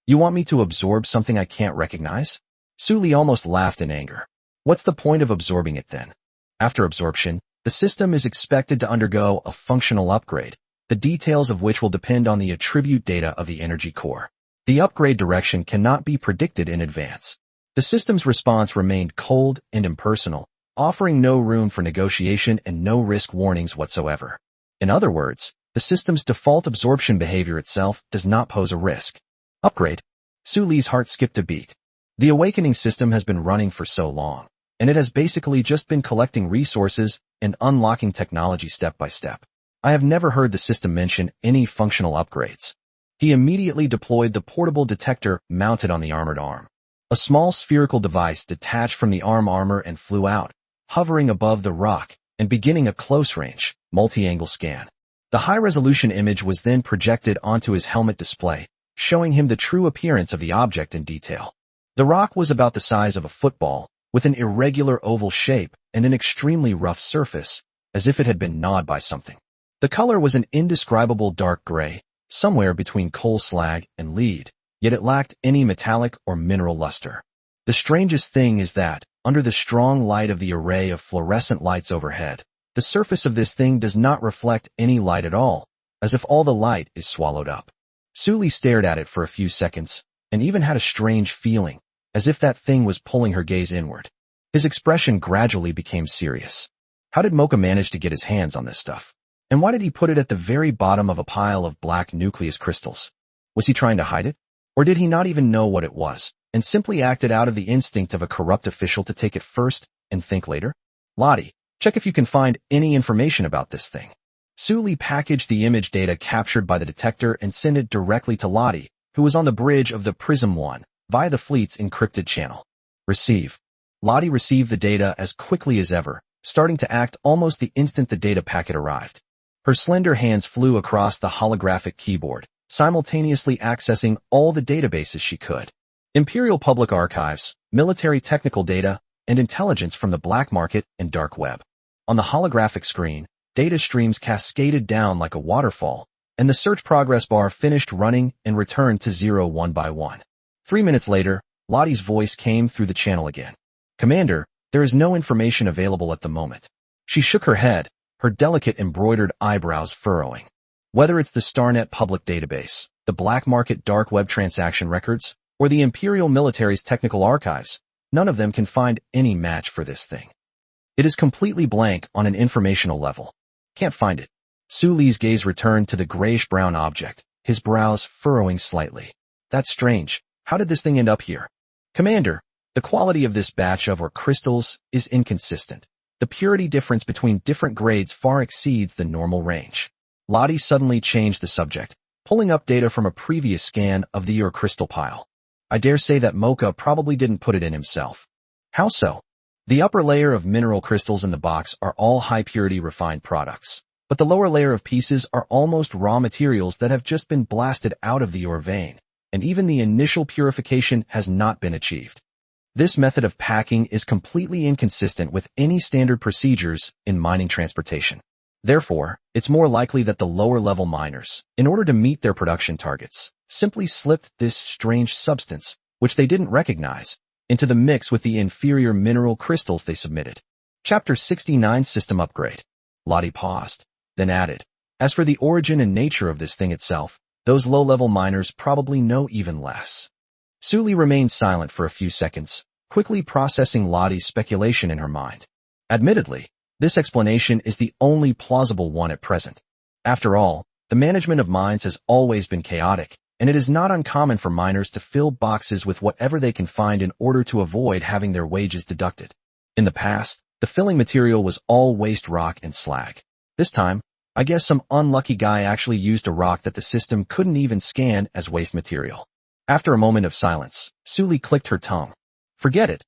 You want me to absorb something I can't recognize? Sully almost laughed in anger. What's the point of absorbing it then? After absorption, the system is expected to undergo a functional upgrade, the details of which will depend on the attribute data of the energy core. The upgrade direction cannot be predicted in advance. The system's response remained cold and impersonal, offering no room for negotiation and no risk warnings whatsoever. In other words, the system's default absorption behavior itself does not pose a risk. Upgrade. Su Li's heart skipped a beat. The awakening system has been running for so long, and it has basically just been collecting resources and unlocking technology step by step. I have never heard the system mention any functional upgrades. He immediately deployed the portable detector mounted on the armored arm. A small spherical device detached from the arm armor and flew out, hovering above the rock and beginning a close-range, multi-angle scan. The high-resolution image was then projected onto his helmet display, showing him the true appearance of the object in detail. The rock was about the size of a football, with an irregular oval shape and an extremely rough surface, as if it had been gnawed by something. The color was an indescribable dark gray, somewhere between coal slag and lead, yet it lacked any metallic or mineral luster. The strangest thing is that, under the strong light of the array of fluorescent lights overhead, the surface of this thing does not reflect any light at all, as if all the light is swallowed up. Su Li stared at it for a few seconds, and even had a strange feeling, as if that thing was pulling her gaze inward. His expression gradually became serious. How did Mocha manage to get his hands on this stuff? And why did he put it at the very bottom of a pile of black nucleus crystals? Was he trying to hide it? Or did he not even know what it was, and simply acted out of the instinct of a corrupt official to take it first and think later? Lottie, check if you can find any information about this thing. Su Li packaged the image data captured by the detector and sent it directly to Lottie, who was on the bridge of the Prism 1, via the fleet's encrypted channel. Receive. Lottie received the data as quickly as ever, starting to act almost the instant the data packet arrived. Her slender hands flew across the holographic keyboard, simultaneously accessing all the databases she could. Imperial Public Archives, military technical data, and intelligence from the black market and dark web. On the holographic screen, data streams cascaded down like a waterfall, and the search progress bar finished running and returned to 0 one by one. 3 minutes later, Lottie's voice came through the channel again. Commander, there is no information available at the moment. She shook her head, her delicate embroidered eyebrows furrowing. Whether it's the StarNet public database, the black market dark web transaction records, or the Imperial military's technical archives, none of them can find any match for this thing. It is completely blank on an informational level. Can't find it. Su Li's gaze returned to the grayish-brown object, his brows furrowing slightly. That's strange. How did this thing end up here? Commander, the quality of this batch of crystals is inconsistent. The purity difference between different grades far exceeds the normal range. Lottie suddenly changed the subject, pulling up data from a previous scan of the crystal pile. I dare say that Mocha probably didn't put it in himself. How so? The upper layer of mineral crystals in the box are all high-purity refined products, but the lower layer of pieces are almost raw materials that have just been blasted out of the ore vein, and even the initial purification has not been achieved. This method of packing is completely inconsistent with any standard procedures in mining transportation. Therefore, it's more likely that the lower-level miners, in order to meet their production targets, simply slipped this strange substance, which they didn't recognize, into the mix with the inferior mineral crystals they submitted. Chapter 69 System Upgrade. Lottie paused, then added, as for the origin and nature of this thing itself, those low-level miners probably know even less. Su Li remained silent for a few seconds, quickly processing Lottie's speculation in her mind. Admittedly, this explanation is the only plausible one at present. After all, the management of mines has always been chaotic, and it is not uncommon for miners to fill boxes with whatever they can find in order to avoid having their wages deducted. In the past, the filling material was all waste rock and slag. This time, I guess some unlucky guy actually used a rock that the system couldn't even scan as waste material. After a moment of silence, Su Li clicked her tongue. Forget it.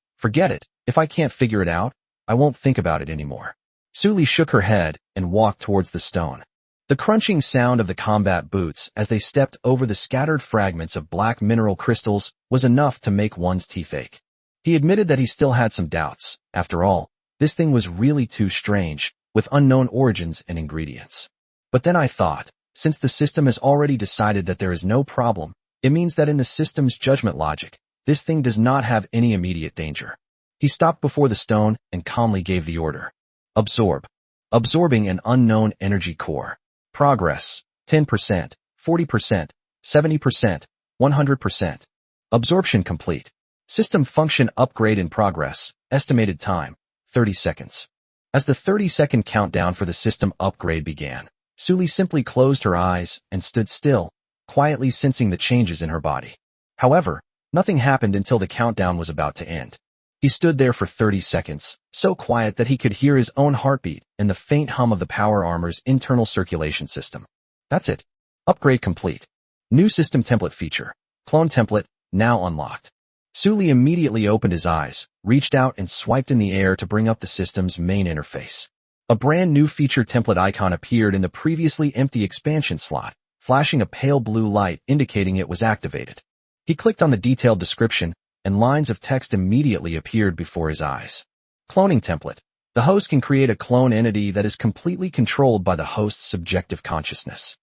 If I can't figure it out, I won't think about it anymore. Su Li shook her head and walked towards the stone. The crunching sound of the combat boots as they stepped over the scattered fragments of black mineral crystals was enough to make one's teeth ache. He admitted that he still had some doubts. After all, this thing was really too strange, with unknown origins and ingredients. But then I thought, since the system has already decided that there is no problem, it means that in the system's judgment logic, this thing does not have any immediate danger. He stopped before the stone and calmly gave the order. Absorb. Absorbing an unknown energy core. Progress, 10%, 40%, 70%, 100%. Absorption complete. System function upgrade in progress. Estimated time, 30 seconds. As the 30-second countdown for the system upgrade began, Suli simply closed her eyes and stood still, quietly sensing the changes in her body. However, nothing happened until the countdown was about to end. He stood there for 30 seconds, so quiet that he could hear his own heartbeat and the faint hum of the power armor's internal circulation system. That's it. Upgrade complete. New system template feature. Clone template, now unlocked. Suli immediately opened his eyes, reached out and swiped in the air to bring up the system's main interface. A brand new feature template icon appeared in the previously empty expansion slot, flashing a pale blue light indicating it was activated. He clicked on the detailed description, and lines of text immediately appeared before his eyes. Cloning template. The host can create a clone entity that is completely controlled by the host's subjective consciousness.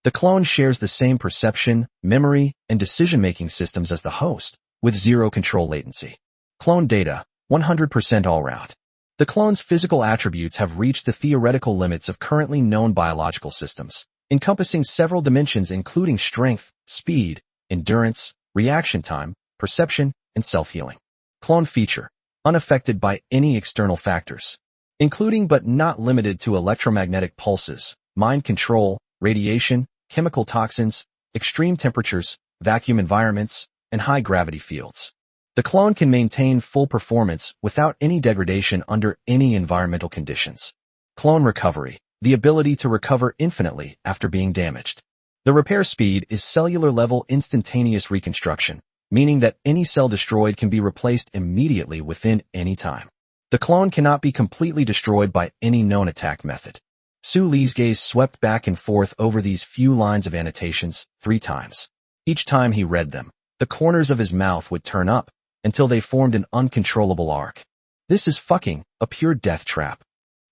The clone shares the same perception, memory, and decision-making systems as the host, with zero control latency. Clone data, 100% all-round. The clone's physical attributes have reached the theoretical limits of currently known biological systems, encompassing several dimensions including strength, speed, endurance, reaction time, perception, and self-healing. Clone feature, unaffected by any external factors, including but not limited to electromagnetic pulses, mind control, radiation, chemical toxins, extreme temperatures, vacuum environments, and high-gravity fields. The clone can maintain full performance without any degradation under any environmental conditions. Clone recovery, the ability to recover infinitely after being damaged. The repair speed is cellular-level instantaneous reconstruction, meaning that any cell destroyed can be replaced immediately within any time. The clone cannot be completely destroyed by any known attack method. Suli's gaze swept back and forth over these few lines of annotations 3 times. Each time he read them, the corners of his mouth would turn up, until they formed an uncontrollable arc. This is fucking a pure death trap.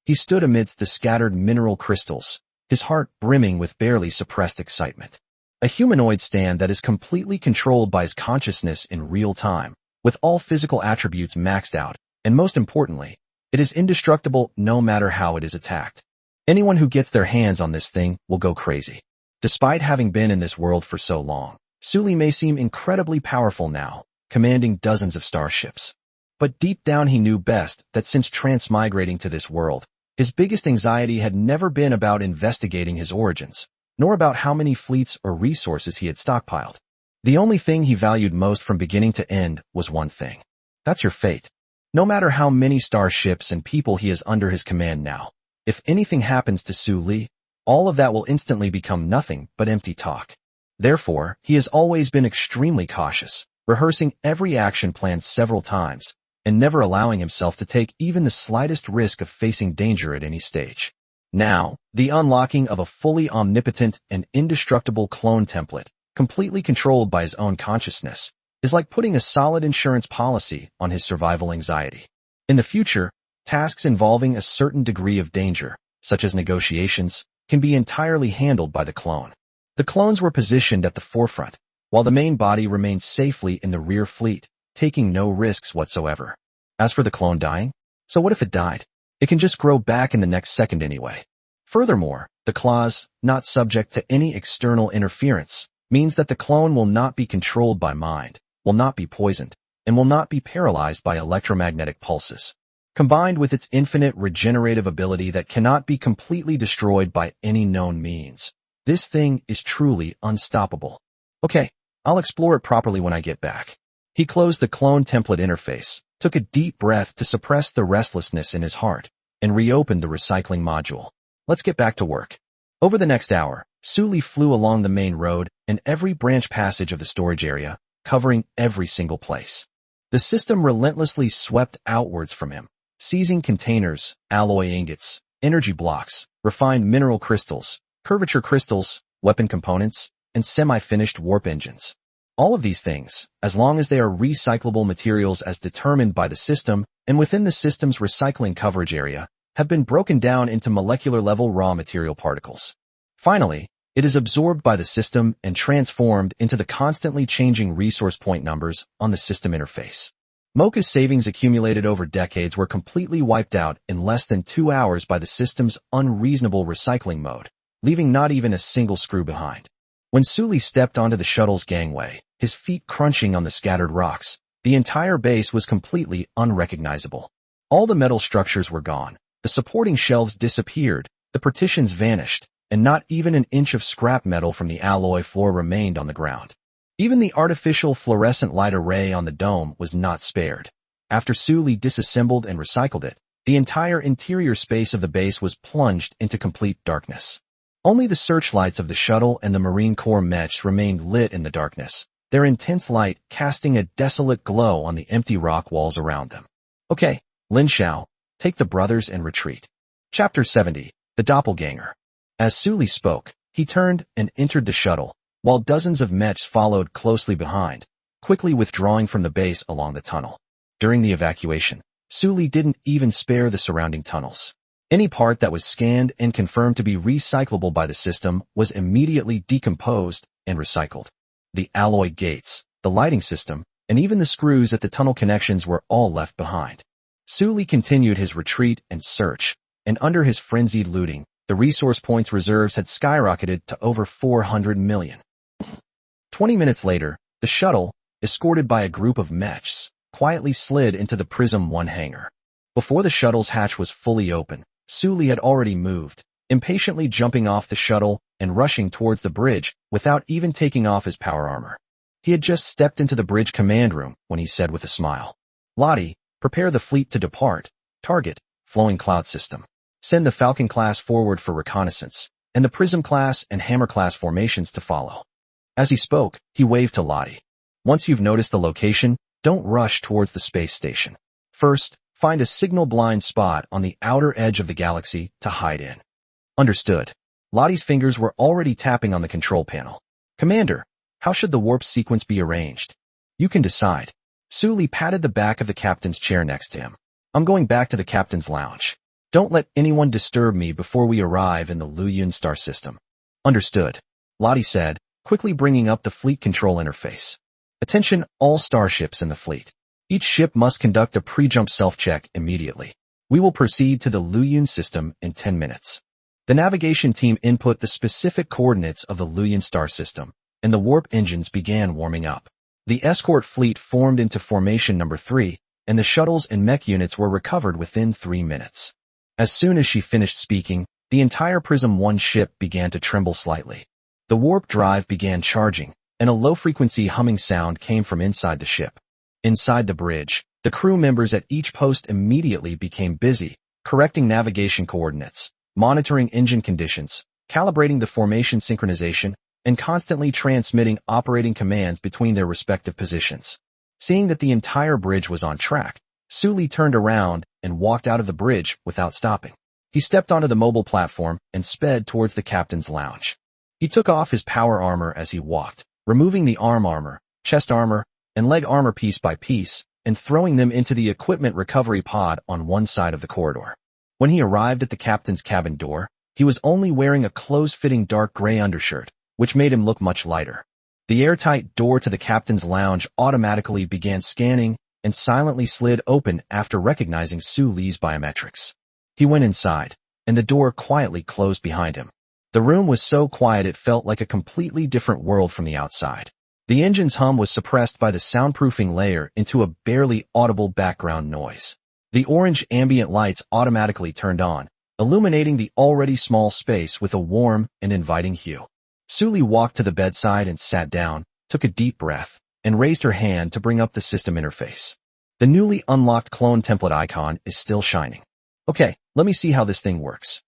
He stood amidst the scattered mineral crystals, his heart brimming with barely suppressed excitement. A humanoid stand that is completely controlled by his consciousness in real time, with all physical attributes maxed out, and most importantly, it is indestructible no matter how it is attacked. Anyone who gets their hands on this thing will go crazy. Despite having been in this world for so long, Suli may seem incredibly powerful now, commanding dozens of starships. But deep down he knew best that since transmigrating to this world, his biggest anxiety had never been about investigating his origins, nor about how many fleets or resources he had stockpiled. The only thing he valued most from beginning to end was one thing. That's your fate. No matter how many starships and people he has under his command now, if anything happens to Suli, all of that will instantly become nothing but empty talk. Therefore, he has always been extremely cautious, rehearsing every action plan several times, and never allowing himself to take even the slightest risk of facing danger at any stage. Now, the unlocking of a fully omnipotent and indestructible clone template, completely controlled by his own consciousness, is like putting a solid insurance policy on his survival anxiety. In the future, tasks involving a certain degree of danger, such as negotiations, can be entirely handled by the clone. The clones were positioned at the forefront, while the main body remained safely in the rear fleet, taking no risks whatsoever. As for the clone dying, so what if it died? It can just grow back in the next second anyway. Furthermore, the clause, not subject to any external interference, means that the clone will not be controlled by mind, will not be poisoned, and will not be paralyzed by electromagnetic pulses. Combined with its infinite regenerative ability that cannot be completely destroyed by any known means, this thing is truly unstoppable. Okay, I'll explore it properly when I get back. He closed the clone template interface, took a deep breath to suppress the restlessness in his heart, and reopened the recycling module. Let's get back to work. Over the next hour, Suli flew along the main road and every branch passage of the storage area, covering every single place. The system relentlessly swept outwards from him, seizing containers, alloy ingots, energy blocks, refined mineral crystals, curvature crystals, weapon components, and semi-finished warp engines. All of these things, as long as they are recyclable materials as determined by the system and within the system's recycling coverage area, have been broken down into molecular-level raw material particles. Finally, it is absorbed by the system and transformed into the constantly changing resource point numbers on the system interface. Mocha's savings accumulated over decades were completely wiped out in less than 2 hours by the system's unreasonable recycling mode, leaving not even a single screw behind. When Sully stepped onto the shuttle's gangway, his feet crunching on the scattered rocks, the entire base was completely unrecognizable. All the metal structures were gone, the supporting shelves disappeared, the partitions vanished, and not even an inch of scrap metal from the alloy floor remained on the ground. Even the artificial fluorescent light array on the dome was not spared. After Sully disassembled and recycled it, the entire interior space of the base was plunged into complete darkness. Only the searchlights of the shuttle and the Marine Corps Mechs remained lit in the darkness, their intense light casting a desolate glow on the empty rock walls around them. Okay, Lin Xiao, take the brothers and retreat. Chapter 70, The Doppelganger. As Sully spoke, he turned and entered the shuttle, while dozens of Mechs followed closely behind, quickly withdrawing from the base along the tunnel. During the evacuation, Sully didn't even spare the surrounding tunnels. Any part that was scanned and confirmed to be recyclable by the system was immediately decomposed and recycled. The alloy gates, the lighting system, and even the screws at the tunnel connections were all left behind. Sully continued his retreat and search, and under his frenzied looting, the resource points reserves had skyrocketed to over 400 million. 20 minutes later, the shuttle, escorted by a group of Mechs, quietly slid into the Prism 1 hangar. Before the shuttle's hatch was fully open, Sully had already moved, impatiently jumping off the shuttle and rushing towards the bridge without even taking off his power armor. He had just stepped into the bridge command room when he said with a smile, "Lottie, prepare the fleet to depart. Target, Flowing Cloud System. Send the Falcon-class forward for reconnaissance, and the Prism-class and Hammer-class formations to follow." As he spoke, he waved to Lottie. "Once you've noticed the location, don't rush towards the space station. First, find a signal-blind spot on the outer edge of the galaxy to hide in." Understood. Lottie's fingers were already tapping on the control panel. "Commander, how should the warp sequence be arranged?" "You can decide." Sully patted the back of the captain's chair next to him. "I'm going back to the captain's lounge. Don't let anyone disturb me before we arrive in the Luyun star system." "Understood," Lottie said, quickly bringing up the fleet control interface. "Attention all starships in the fleet. Each ship must conduct a pre-jump self-check immediately. We will proceed to the Luyun system in 10 minutes. The navigation team input the specific coordinates of the Luyun star system, and the warp engines began warming up. The escort fleet formed into formation number 3, and the shuttles and mech units were recovered within 3 minutes. As soon as she finished speaking, the entire Prism 1 ship began to tremble slightly. The warp drive began charging, and a low-frequency humming sound came from inside the ship. Inside the bridge, the crew members at each post immediately became busy, correcting navigation coordinates, monitoring engine conditions, calibrating the formation synchronization, and constantly transmitting operating commands between their respective positions. Seeing that the entire bridge was on track, Sully turned around and walked out of the bridge without stopping. He stepped onto the mobile platform and sped towards the captain's lounge. He took off his power armor as he walked, removing the arm armor, chest armor, and leg armor piece by piece, and throwing them into the equipment recovery pod on one side of the corridor. When he arrived at the captain's cabin door, he was only wearing a close-fitting dark gray undershirt, which made him look much lighter. The airtight door to the captain's lounge automatically began scanning and silently slid open after recognizing Sully's biometrics. He went inside, and the door quietly closed behind him. The room was so quiet it felt like a completely different world from the outside. The engine's hum was suppressed by the soundproofing layer into a barely audible background noise. The orange ambient lights automatically turned on, illuminating the already small space with a warm and inviting hue. Sully walked to the bedside and sat down, took a deep breath, and raised her hand to bring up the system interface. The newly unlocked clone template icon is still shining. "Okay, let me see how this thing works."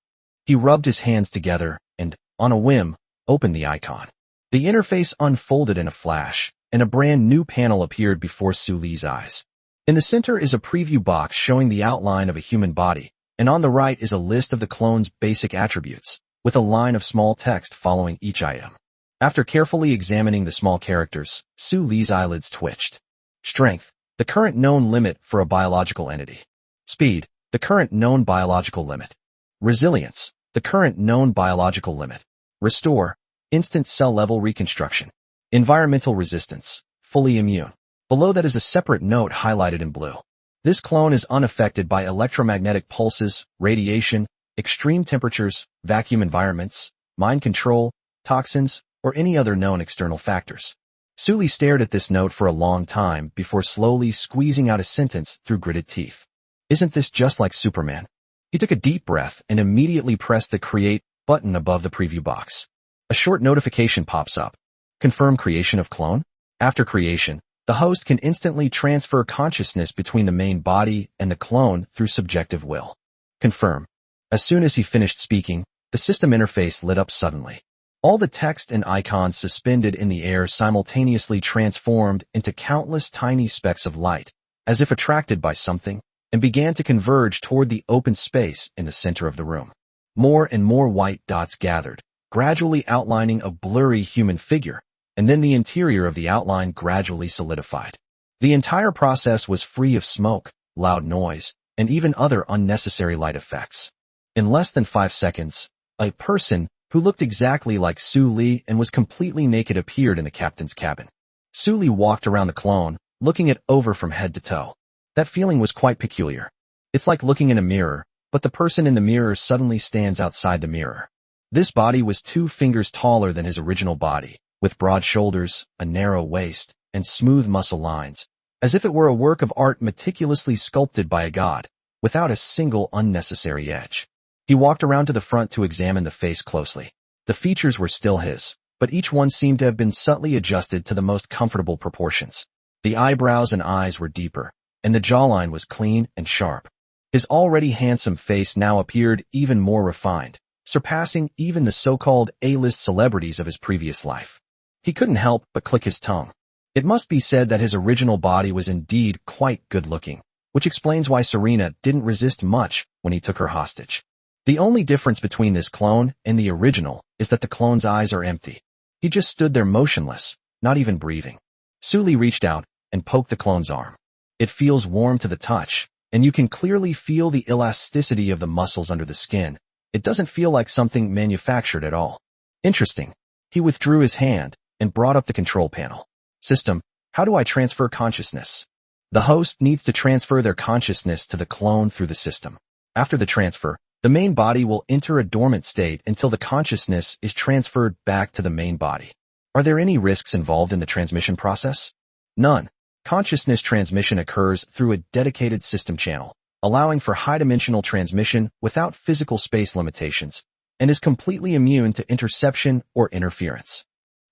He rubbed his hands together and, on a whim, opened the icon. The interface unfolded in a flash, and a brand new panel appeared before Sully's eyes. In the center is a preview box showing the outline of a human body, and on the right is a list of the clone's basic attributes, with a line of small text following each item. After carefully examining the small characters, Sully's eyelids twitched. Strength, the current known limit for a biological entity. Speed, the current known biological limit. Resilience, the current known biological limit. Restore, instant cell-level reconstruction. Environmental resistance, fully immune. Below that is a separate note highlighted in blue. This clone is unaffected by electromagnetic pulses, radiation, extreme temperatures, vacuum environments, mind control, toxins, or any other known external factors. Suli stared at this note for a long time before slowly squeezing out a sentence through gritted teeth. Isn't this just like Superman? He took a deep breath and immediately pressed the Create button above the preview box. A short notification pops up. Confirm creation of clone? After creation, the host can instantly transfer consciousness between the main body and the clone through subjective will. Confirm. As soon as he finished speaking, the system interface lit up suddenly. All the text and icons suspended in the air simultaneously transformed into countless tiny specks of light, as if attracted by something, and began to converge toward the open space in the center of the room. More and more white dots gathered, gradually outlining a blurry human figure, and then the interior of the outline gradually solidified. The entire process was free of smoke, loud noise, and even other unnecessary light effects. In less than 5 seconds, a person who looked exactly like Su Li and was completely naked appeared in the captain's cabin. Su Li walked around the clone, looking it over from head to toe. That feeling was quite peculiar. It's like looking in a mirror, but the person in the mirror suddenly stands outside the mirror. This body was 2 fingers taller than his original body, with broad shoulders, a narrow waist, and smooth muscle lines, as if it were a work of art meticulously sculpted by a god, without a single unnecessary edge. He walked around to the front to examine the face closely. The features were still his, but each one seemed to have been subtly adjusted to the most comfortable proportions. The eyebrows and eyes were deeper, and the jawline was clean and sharp. His already handsome face now appeared even more refined, surpassing even the so-called A-list celebrities of his previous life. He couldn't help but click his tongue. It must be said that his original body was indeed quite good-looking, which explains why Serena didn't resist much when he took her hostage. The only difference between this clone and the original is that the clone's eyes are empty. He just stood there motionless, not even breathing. Su Li reached out and poked the clone's arm. It feels warm to the touch, and you can clearly feel the elasticity of the muscles under the skin. It doesn't feel like something manufactured at all. Interesting. He withdrew his hand and brought up the control panel. System, how do I transfer consciousness? The host needs to transfer their consciousness to the clone through the system. After the transfer, the main body will enter a dormant state until the consciousness is transferred back to the main body. Are there any risks involved in the transmission process? None. Consciousness transmission occurs through a dedicated system channel, allowing for high-dimensional transmission without physical space limitations, and is completely immune to interception or interference.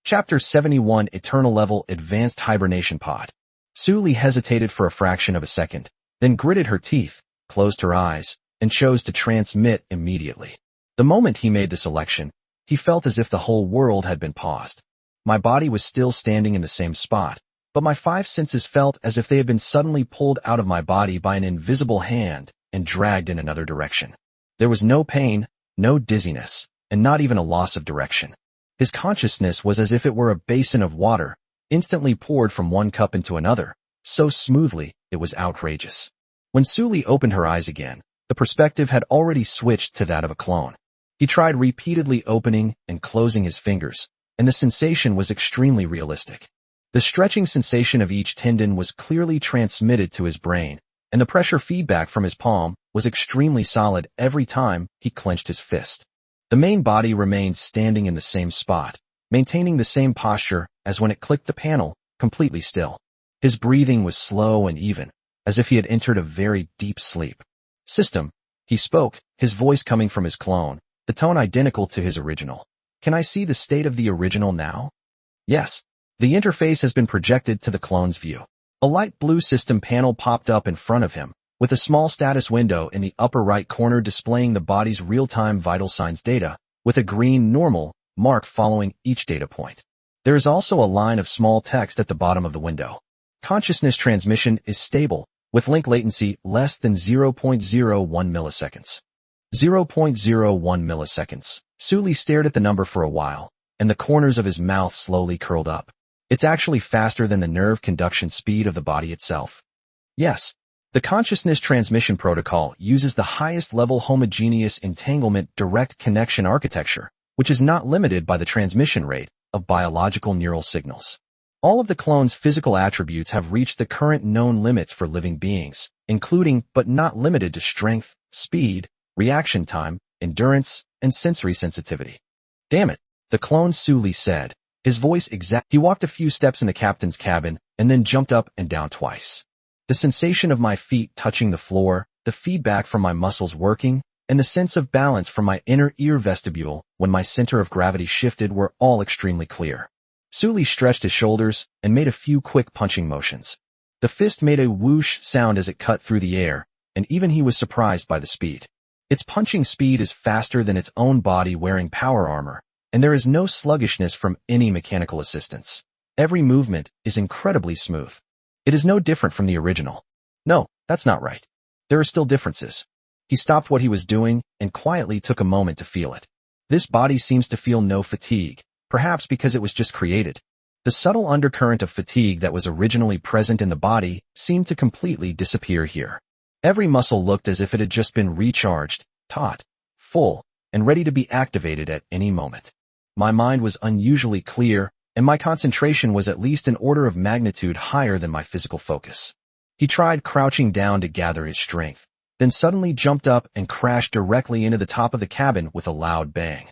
Chapter 71 Eternal Level Advanced Hibernation Pod. Su Li hesitated for a fraction of a second, then gritted her teeth, closed her eyes, and chose to transmit immediately. The moment he made the selection, he felt as if the whole world had been paused. My body was still standing in the same spot, but my 5 senses felt as if they had been suddenly pulled out of my body by an invisible hand and dragged in another direction. There was no pain, no dizziness, and not even a loss of direction. His consciousness was as if it were a basin of water, instantly poured from one cup into another, so smoothly it was outrageous. When Su Li opened her eyes again, the perspective had already switched to that of a clone. He tried repeatedly opening and closing his fingers, and the sensation was extremely realistic. The stretching sensation of each tendon was clearly transmitted to his brain, and the pressure feedback from his palm was extremely solid every time he clenched his fist. The main body remained standing in the same spot, maintaining the same posture as when it clicked the panel, completely still. His breathing was slow and even, as if he had entered a very deep sleep. System, he spoke, his voice coming from his clone, the tone identical to his original. Can I see the state of the original now? Yes. The interface has been projected to the clone's view. A light blue system panel popped up in front of him, with a small status window in the upper right corner displaying the body's real-time vital signs data, with a green normal mark following each data point. There is also a line of small text at the bottom of the window. Consciousness transmission is stable, with link latency less than 0.01 milliseconds. 0.01 milliseconds. Su Li stared at the number for a while, and the corners of his mouth slowly curled up. It's actually faster than the nerve conduction speed of the body itself. Yes, the consciousness transmission protocol uses the highest level homogeneous entanglement direct connection architecture, which is not limited by the transmission rate of biological neural signals. All of the clone's physical attributes have reached the current known limits for living beings, including but not limited to strength, speed, reaction time, endurance, and sensory sensitivity. Damn it, the clone Su Li said, His voice He walked a few steps in the captain's cabin and then jumped up and down twice. The sensation of my feet touching the floor, the feedback from my muscles working, and the sense of balance from my inner ear vestibule when my center of gravity shifted were all extremely clear. Sully stretched his shoulders and made a few quick punching motions. The fist made a whoosh sound as it cut through the air, and even he was surprised by the speed. Its punching speed is faster than its own body wearing power armor, and there is no sluggishness from any mechanical assistance. Every movement is incredibly smooth. It is no different from the original. No, that's not right. There are still differences. He stopped what he was doing and quietly took a moment to feel it. This body seems to feel no fatigue, perhaps because it was just created. The subtle undercurrent of fatigue that was originally present in the body seemed to completely disappear here. Every muscle looked as if it had just been recharged, taut, full, and ready to be activated at any moment. My mind was unusually clear, and my concentration was at least an order of magnitude higher than my physical focus. He tried crouching down to gather his strength, then suddenly jumped up and crashed directly into the top of the cabin with a loud bang.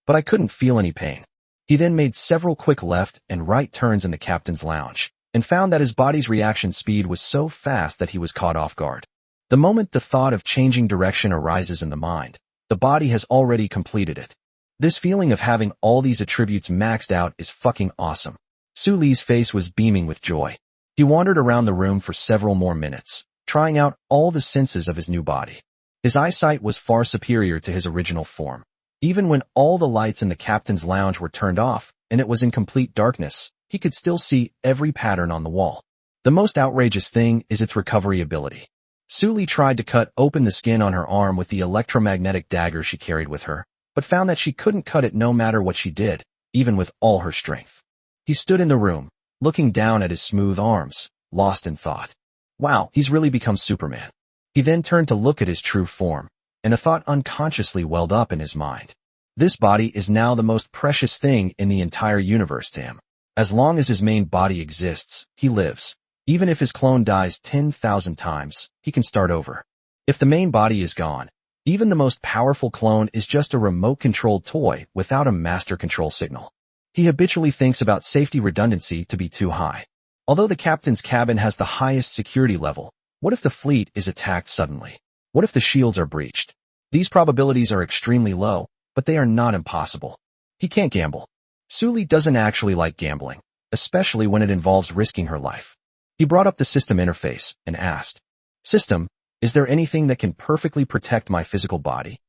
But I couldn't feel any pain. He then made several quick left and right turns in the captain's lounge, and found that his body's reaction speed was so fast that he was caught off guard. The moment the thought of changing direction arises in the mind, the body has already completed it. This feeling of having all these attributes maxed out is fucking awesome. Sully's face was beaming with joy. He wandered around the room for several more minutes, trying out all the senses of his new body. His eyesight was far superior to his original form. Even when all the lights in the captain's lounge were turned off and it was in complete darkness, he could still see every pattern on the wall. The most outrageous thing is its recovery ability. Sully tried to cut open the skin on her arm with the electromagnetic dagger she carried with her, but found that she couldn't cut it no matter what she did, even with all her strength. He stood in the room, looking down at his smooth arms, lost in thought. Wow, he's really become Superman. He then turned to look at his true form, and a thought unconsciously welled up in his mind. This body is now the most precious thing in the entire universe to him. As long as his main body exists, he lives. Even if his clone dies 10,000 times, he can start over. If the main body is gone, even the most powerful clone is just a remote-controlled toy without a master control signal. He habitually thinks about safety redundancy to be too high. Although the captain's cabin has the highest security level, what if the fleet is attacked suddenly? What if the shields are breached? These probabilities are extremely low, but they are not impossible. He can't gamble. Sully doesn't actually like gambling, especially when it involves risking her life. He brought up the system interface and asked, "System, is there anything that can perfectly protect my physical body?"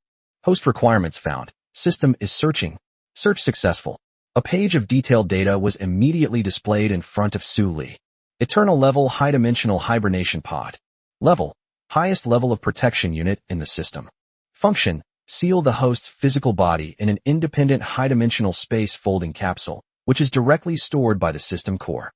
Host requirements found. System is searching. Search successful. A page of detailed data was immediately displayed in front of Sully. Eternal level high-dimensional hibernation pod. Level, highest level of protection unit in the system. Function, seal the host's physical body in an independent high-dimensional space folding capsule, which is directly stored by the system core.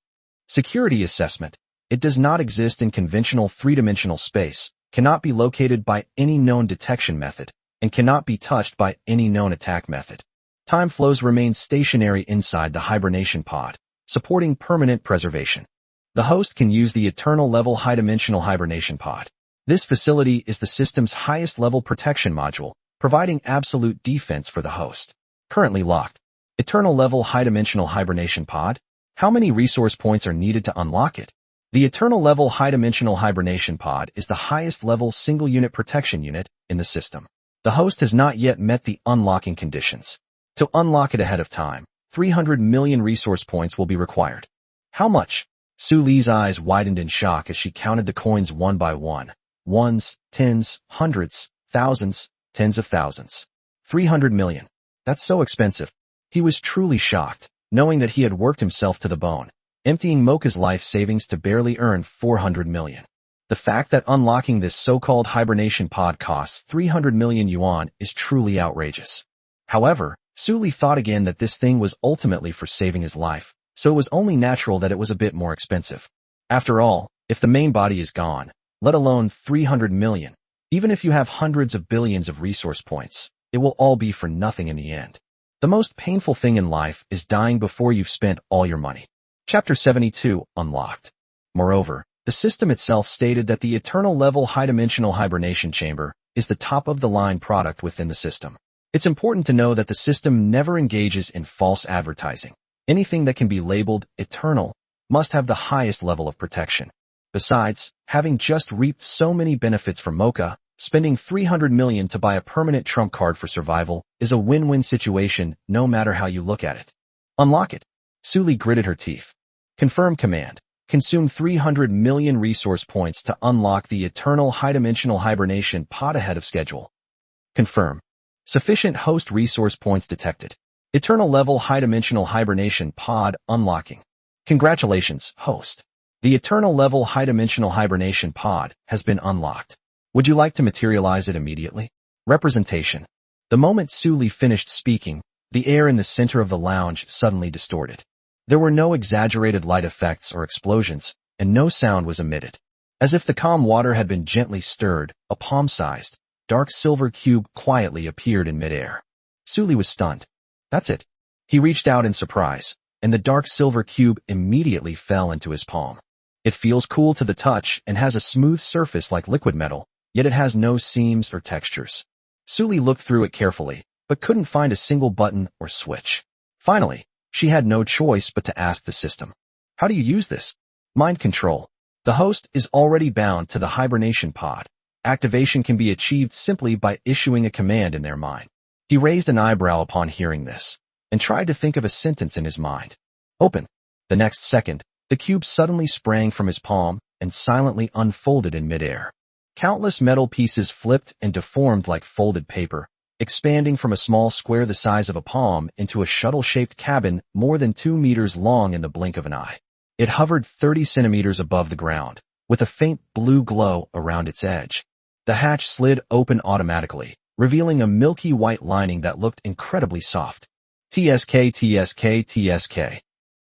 Security assessment. It does not exist in conventional three-dimensional space, cannot be located by any known detection method, and cannot be touched by any known attack method. Time flows remain stationary inside the hibernation pod, supporting permanent preservation. The host can use the eternal level high-dimensional hibernation pod. This facility is the system's highest level protection module, providing absolute defense for the host. Currently locked. Eternal level high-dimensional hibernation pod? How many resource points are needed to unlock it? The Eternal Level High-Dimensional Hibernation Pod is the highest-level single-unit protection unit in the system. The host has not yet met the unlocking conditions. To unlock it ahead of time, 300 million resource points will be required. How much? Sully's eyes widened in shock as she counted the coins one by one. Ones, tens, hundreds, thousands, tens of thousands. 300 million. That's so expensive. He was truly shocked, knowing that he had worked himself to the bone, emptying Mocha's life savings to barely earn 400 million. The fact that unlocking this so-called hibernation pod costs 300 million yuan is truly outrageous. However, Sully thought again that this thing was ultimately for saving his life, so it was only natural that it was a bit more expensive. After all, if the main body is gone, let alone 300 million, even if you have hundreds of billions of resource points, it will all be for nothing in the end. The most painful thing in life is dying before you've spent all your money. Chapter 72, Unlocked. Moreover, the system itself stated that the Eternal Level High-Dimensional Hibernation Chamber is the top-of-the-line product within the system. It's important to know that the system never engages in false advertising. Anything that can be labeled eternal must have the highest level of protection. Besides, having just reaped so many benefits from Mocha, spending 300 million to buy a permanent trump card for survival is a win-win situation no matter how you look at it. Unlock it. Suli gritted her teeth. Confirm command. Consume 300 million resource points to unlock the eternal high-dimensional hibernation pod ahead of schedule. Confirm. Sufficient host resource points detected. Eternal level high-dimensional hibernation pod unlocking. Congratulations, host. The eternal level high-dimensional hibernation pod has been unlocked. Would you like to materialize it immediately? Representation. The moment Suli finished speaking, the air in the center of the lounge suddenly distorted. There were no exaggerated light effects or explosions, and no sound was emitted. As if the calm water had been gently stirred, a palm-sized, dark silver cube quietly appeared in midair. Suli was stunned. That's it. He reached out in surprise, and the dark silver cube immediately fell into his palm. It feels cool to the touch and has a smooth surface like liquid metal, yet it has no seams or textures. Suli looked through it carefully, but couldn't find a single button or switch. Finally, she had no choice but to ask the system. How do you use this? Mind control. The host is already bound to the hibernation pod. Activation can be achieved simply by issuing a command in their mind. He raised an eyebrow upon hearing this, and tried to think of a sentence in his mind. Open. The next second, the cube suddenly sprang from his palm and silently unfolded in midair. Countless metal pieces flipped and deformed like folded paper, expanding from a small square the size of a palm into a shuttle-shaped cabin more than 2 meters long in the blink of an eye. It hovered 30 centimeters above the ground, with a faint blue glow around its edge. The hatch slid open automatically, revealing a milky white lining that looked incredibly soft. TSK, TSK, TSK.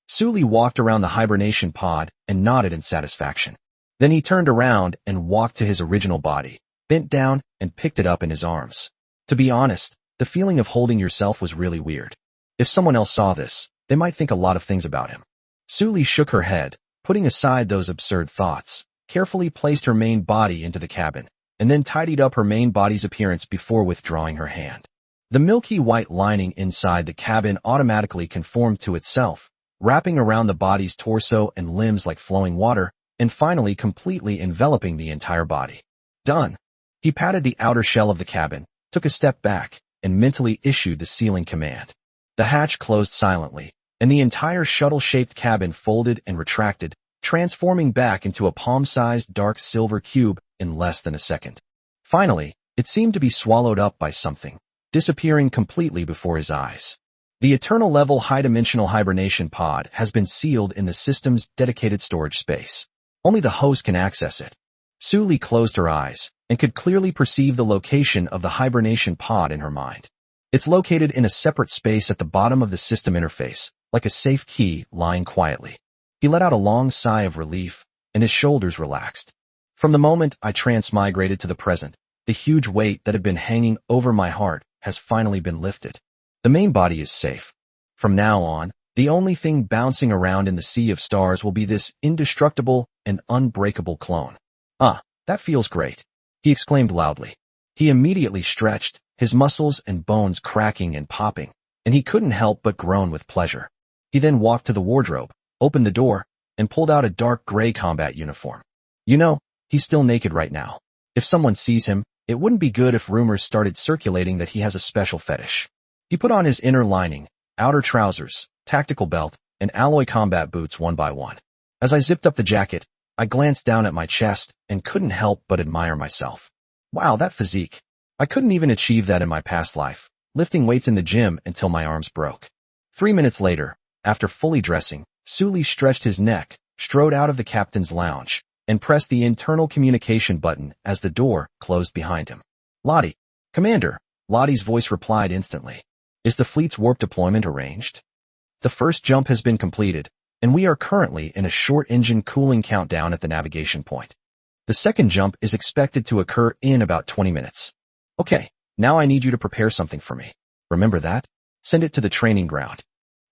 Suli walked around the hibernation pod and nodded in satisfaction. Then he turned around and walked to his original body, bent down and picked it up in his arms. To be honest, the feeling of holding yourself was really weird. If someone else saw this, they might think a lot of things about him. Suli shook her head, putting aside those absurd thoughts, carefully placed her main body into the cabin, and then tidied up her main body's appearance before withdrawing her hand. The milky white lining inside the cabin automatically conformed to itself, wrapping around the body's torso and limbs like flowing water, and finally completely enveloping the entire body. Done. He patted the outer shell of the cabin, took a step back, and mentally issued the sealing command. The hatch closed silently, and the entire shuttle-shaped cabin folded and retracted, transforming back into a palm-sized dark silver cube in less than a second. Finally, it seemed to be swallowed up by something, disappearing completely before his eyes. The eternal level high-dimensional hibernation pod has been sealed in the system's dedicated storage space. Only the host can access it. Suli closed her eyes and could clearly perceive the location of the hibernation pod in her mind. It's located in a separate space at the bottom of the system interface, like a safe key lying quietly. He let out a long sigh of relief, and his shoulders relaxed. From the moment I transmigrated to the present, the huge weight that had been hanging over my heart has finally been lifted. The main body is safe. From now on, the only thing bouncing around in the sea of stars will be this indestructible and unbreakable clone. Ah, that feels great, he exclaimed loudly. He immediately stretched, his muscles and bones cracking and popping, and he couldn't help but groan with pleasure. He then walked to the wardrobe, opened the door, and pulled out a dark gray combat uniform. You know, he's still naked right now. If someone sees him, it wouldn't be good if rumors started circulating that he has a special fetish. He put on his inner lining, outer trousers, tactical belt, and alloy combat boots one by one. As I zipped up the jacket, I glanced down at my chest and couldn't help but admire myself. Wow, that physique. I couldn't even achieve that in my past life, lifting weights in the gym until my arms broke. 3 minutes later, after fully dressing, Suli stretched his neck, strode out of the captain's lounge, and pressed the internal communication button as the door closed behind him. Lottie. Commander. Lottie's voice replied instantly. Is the fleet's warp deployment arranged? The first jump has been completed, and we are currently in a short engine cooling countdown at the navigation point. The second jump is expected to occur in about 20 minutes. Okay, now I need you to prepare something for me. Remember that? Send it to the training ground.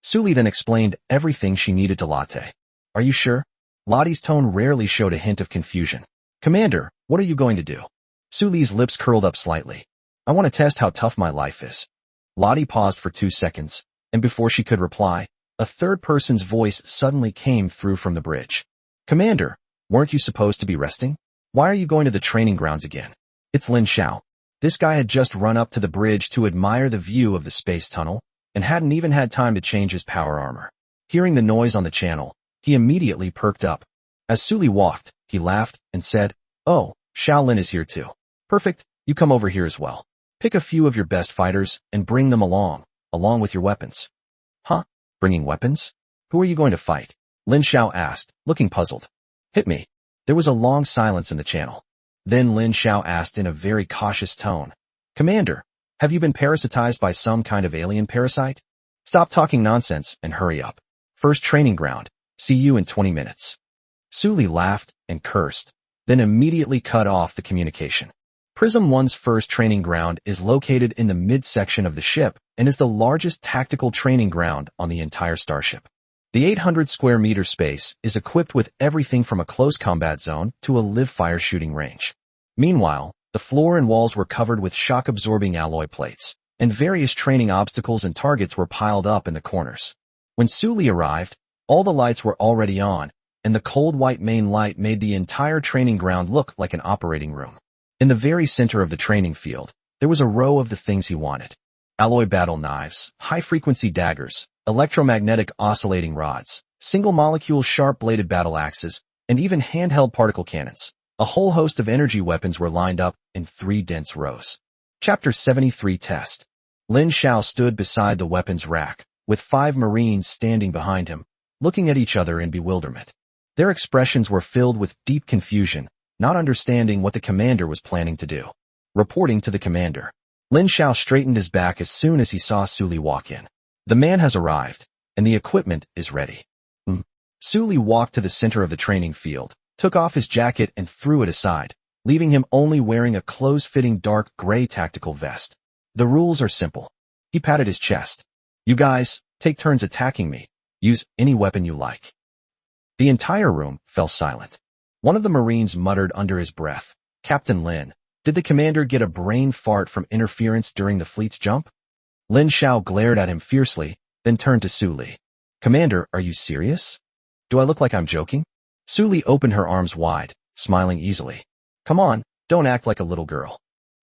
Suli then explained everything she needed to Lotte. Are you sure? Lottie's tone rarely showed a hint of confusion. Commander, what are you going to do? Suli's lips curled up slightly. I want to test how tough my life is. Lottie paused for 2 seconds, and before she could reply, a third person's voice suddenly came through from the bridge. Commander, weren't you supposed to be resting? Why are you going to the training grounds again? It's Lin Xiao. This guy had just run up to the bridge to admire the view of the space tunnel, and hadn't even had time to change his power armor. Hearing the noise on the channel, he immediately perked up. As Su Li walked, he laughed and said, "Oh, Xiao Lin is here too. Perfect, you come over here as well. Pick a few of your best fighters and bring them along with your weapons." Huh? Bringing weapons? Who are you going to fight? Lin Xiao asked, looking puzzled. Hit me. There was a long silence in the channel. Then Lin Xiao asked in a very cautious tone, "Commander, have you been parasitized by some kind of alien parasite? Stop talking nonsense and hurry up. First training ground. See you in 20 minutes. Su Li laughed and cursed, then immediately cut off the communication. Prism 1's first training ground is located in the midsection of the ship and is the largest tactical training ground on the entire starship. The 800 square meter space is equipped with everything from a close combat zone to a live-fire shooting range. Meanwhile, the floor and walls were covered with shock-absorbing alloy plates, and various training obstacles and targets were piled up in the corners. When Su Li arrived, all the lights were already on, and the cold white main light made the entire training ground look like an operating room. In the very center of the training field, there was a row of the things he wanted. Alloy battle knives, high-frequency daggers, electromagnetic oscillating rods, single-molecule sharp-bladed battle axes, and even handheld particle cannons. A whole host of energy weapons were lined up in 3 dense rows. Chapter 73 Test. Lin Xiao stood beside the weapons rack, with 5 Marines standing behind him, looking at each other in bewilderment. Their expressions were filled with deep confusion, not understanding what the commander was planning to do. Reporting to the commander. Lin Xiao straightened his back as soon as he saw Su Li walk in. The man has arrived, and the equipment is ready. Su Li walked to the center of the training field, took off his jacket and threw it aside, leaving him only wearing a close-fitting dark gray tactical vest. The rules are simple. He patted his chest. You guys, take turns attacking me. Use any weapon you like. The entire room fell silent. One of the Marines muttered under his breath, Captain Lin, did the commander get a brain fart from interference during the fleet's jump? Lin Xiao glared at him fiercely, then turned to Su Li. Commander, are you serious? Do I look like I'm joking? Su Li opened her arms wide, smiling easily. Come on, don't act like a little girl.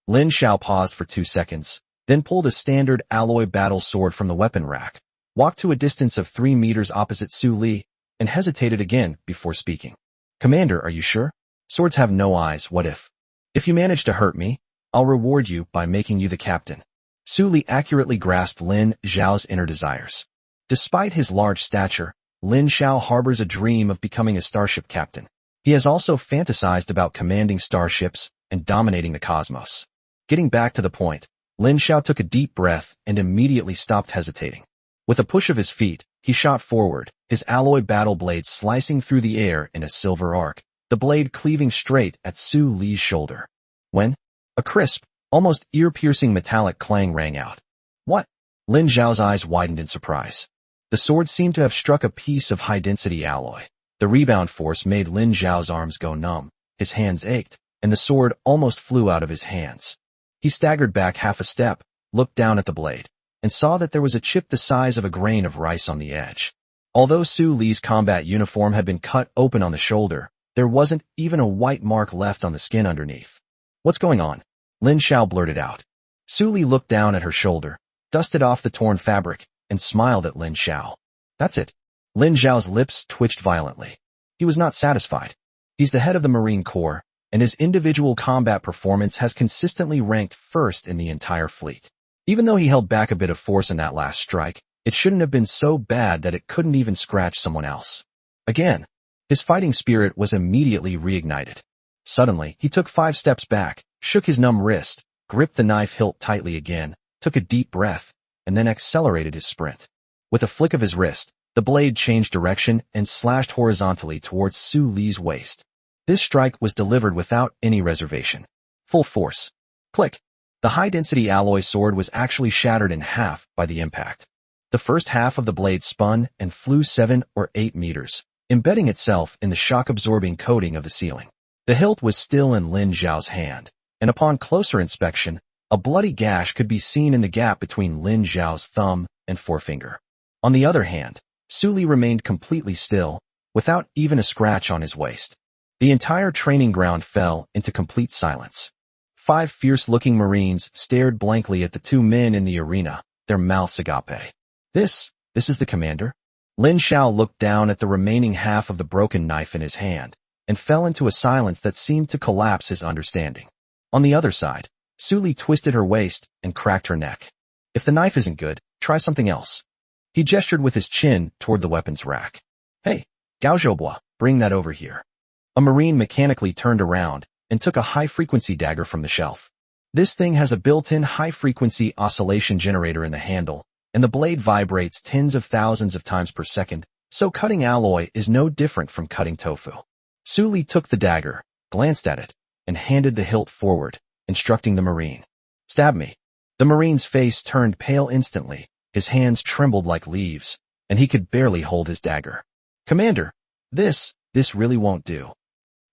Lin Xiao paused for 2 seconds, then pulled a standard alloy battle sword from the weapon rack, walked to a distance of 3 meters opposite Su Li, and hesitated again before speaking. Commander, are you sure? Swords have no eyes, what if? If you manage to hurt me, I'll reward you by making you the captain. Su Li accurately grasped Lin Xiao's inner desires. Despite his large stature, Lin Xiao harbors a dream of becoming a starship captain. He has also fantasized about commanding starships and dominating the cosmos. Getting back to the point, Lin Xiao took a deep breath and immediately stopped hesitating. With a push of his feet, he shot forward, his alloy battle blade slicing through the air in a silver arc, the blade cleaving straight at Su Li's shoulder. When? A crisp, almost ear-piercing metallic clang rang out. What? Lin Xiao's eyes widened in surprise. The sword seemed to have struck a piece of high-density alloy. The rebound force made Lin Xiao's arms go numb, his hands ached, and the sword almost flew out of his hands. He staggered back half a step, looked down at the blade, and saw that there was a chip the size of a grain of rice on the edge. Although Su Li's combat uniform had been cut open on the shoulder, there wasn't even a white mark left on the skin underneath. What's going on? Lin Xiao blurted out. Su Li looked down at her shoulder, dusted off the torn fabric, and smiled at Lin Xiao. That's it. Lin Xiao's lips twitched violently. He was not satisfied. He's the head of the Marine Corps, and his individual combat performance has consistently ranked first in the entire fleet. Even though he held back a bit of force in that last strike, it shouldn't have been so bad that it couldn't even scratch someone else. Again, his fighting spirit was immediately reignited. Suddenly, he took 5 steps back, shook his numb wrist, gripped the knife hilt tightly again, took a deep breath, and then accelerated his sprint. With a flick of his wrist, the blade changed direction and slashed horizontally towards Su Li's waist. This strike was delivered without any reservation. Full force. Click. The high-density alloy sword was actually shattered in half by the impact. The first half of the blade spun and flew 7 or 8 meters, embedding itself in the shock-absorbing coating of the ceiling. The hilt was still in Lin Xiao's hand, and upon closer inspection, a bloody gash could be seen in the gap between Lin Xiao's thumb and forefinger. On the other hand, Suli remained completely still, without even a scratch on his waist. The entire training ground fell into complete silence. 5 fierce-looking Marines stared blankly at the 2 men in the arena, their mouths agape. This is the commander? Lin Xiao looked down at the remaining half of the broken knife in his hand, and fell into a silence that seemed to collapse his understanding. On the other side, Suli twisted her waist and cracked her neck. If the knife isn't good, try something else. He gestured with his chin toward the weapons rack. Hey, Gao Zhoubois, bring that over here. A Marine mechanically turned around and took a high-frequency dagger from the shelf. This thing has a built-in high-frequency oscillation generator in the handle, and the blade vibrates tens of thousands of times per second, so cutting alloy is no different from cutting tofu. Suli took the dagger, glanced at it, and handed the hilt forward, instructing the Marine. Stab me. The Marine's face turned pale instantly, his hands trembled like leaves, and he could barely hold his dagger. Commander, this really won't do.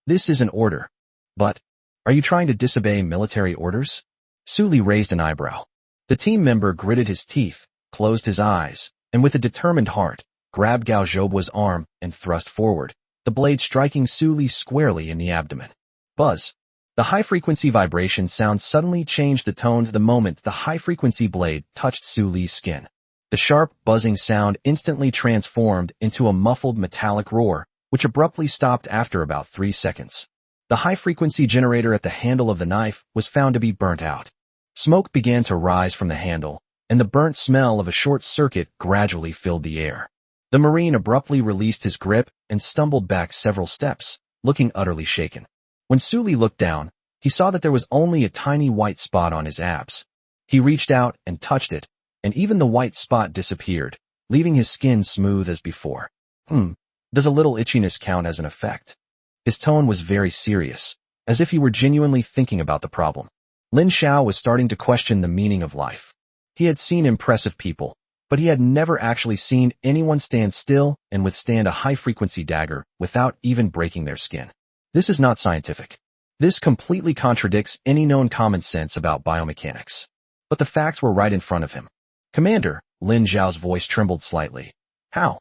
This is an order. But, are you trying to disobey military orders? Suli raised an eyebrow. The team member gritted his teeth, closed his eyes, and with a determined heart, grabbed Gao Zhoubois' arm and thrust forward, the blade striking Suli squarely in the abdomen. Buzz. The high-frequency vibration sound suddenly changed the tone the moment the high-frequency blade touched Suli's skin. The sharp, buzzing sound instantly transformed into a muffled metallic roar, which abruptly stopped after about 3 seconds. The high-frequency generator at the handle of the knife was found to be burnt out. Smoke began to rise from the handle, and the burnt smell of a short circuit gradually filled the air. The Marine abruptly released his grip and stumbled back several steps, looking utterly shaken. When Suli looked down, he saw that there was only a tiny white spot on his abs. He reached out and touched it, and even the white spot disappeared, leaving his skin smooth as before. Does a little itchiness count as an effect? His tone was very serious, as if he were genuinely thinking about the problem. Lin Xiao was starting to question the meaning of life. He had seen impressive people, but he had never actually seen anyone stand still and withstand a high-frequency dagger without even breaking their skin. This is not scientific. This completely contradicts any known common sense about biomechanics. But the facts were right in front of him. Commander, Lin Xiao's voice trembled slightly. How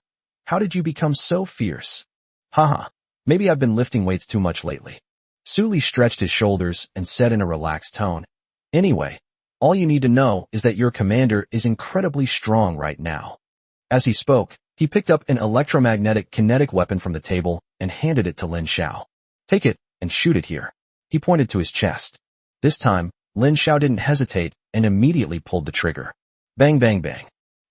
did you become so fierce? Haha. Maybe I've been lifting weights too much lately. Suli stretched his shoulders and said in a relaxed tone, Anyway, all you need to know is that your commander is incredibly strong right now. As he spoke, he picked up an electromagnetic kinetic weapon from the table and handed it to Lin Xiao. Take it and shoot it here. He pointed to his chest. This time, Lin Xiao didn't hesitate and immediately pulled the trigger. Bang, bang, bang.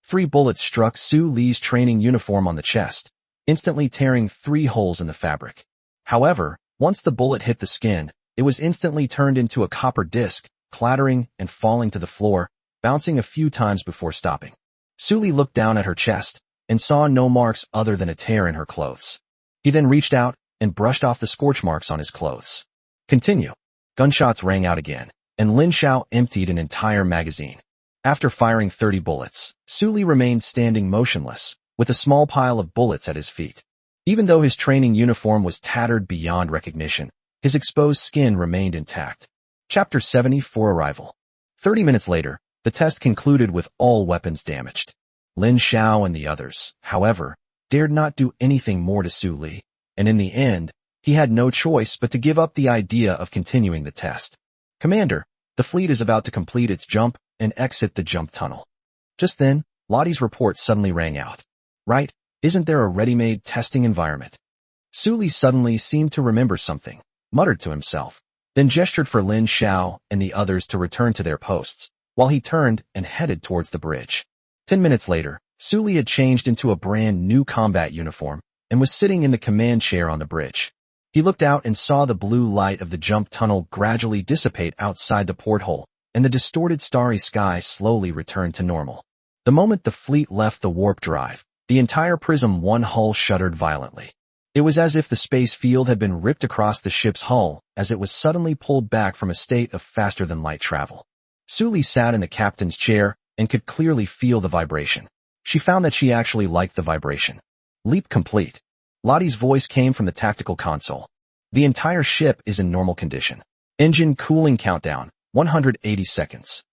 3 bullets struck Su Li's training uniform on the chest, instantly tearing 3 holes in the fabric. However, once the bullet hit the skin, it was instantly turned into a copper disc, clattering and falling to the floor, bouncing a few times before stopping. Suli looked down at her chest and saw no marks other than a tear in her clothes. He then reached out and brushed off the scorch marks on his clothes. Continue. Gunshots rang out again, and Lin Xiao emptied an entire magazine. After firing 30 bullets, Suli remained standing motionless, with a small pile of bullets at his feet. Even though his training uniform was tattered beyond recognition, his exposed skin remained intact. Chapter 74 Arrival. 30 minutes later, the test concluded with all weapons damaged. Lin Xiao and the others, however, dared not do anything more to Su Li, and in the end, he had no choice but to give up the idea of continuing the test. Commander, the fleet is about to complete its jump and exit the jump tunnel. Just then, Lottie's report suddenly rang out. Right, isn't there a ready-made testing environment? Su Li suddenly seemed to remember something, muttered to himself, then gestured for Lin Xiao and the others to return to their posts, while he turned and headed towards the bridge. 10 minutes later, Su Li had changed into a brand new combat uniform and was sitting in the command chair on the bridge. He looked out and saw the blue light of the jump tunnel gradually dissipate outside the porthole, and the distorted starry sky slowly returned to normal. The moment the fleet left the warp drive, the entire Prism 1 hull shuddered violently. It was as if the space field had been ripped across the ship's hull as it was suddenly pulled back from a state of faster-than-light travel. Su Li sat in the captain's chair and could clearly feel the vibration. She found that she actually liked the vibration. Leap complete. Lottie's voice came from the tactical console. The entire ship is in normal condition. Engine cooling countdown, 180 seconds.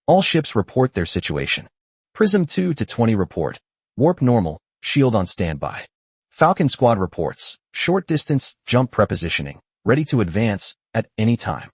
All ships report their situation. Prism 2 to 20 report. Warp normal, shield on standby. Falcon Squad reports, short distance jump prepositioning, ready to advance at any time.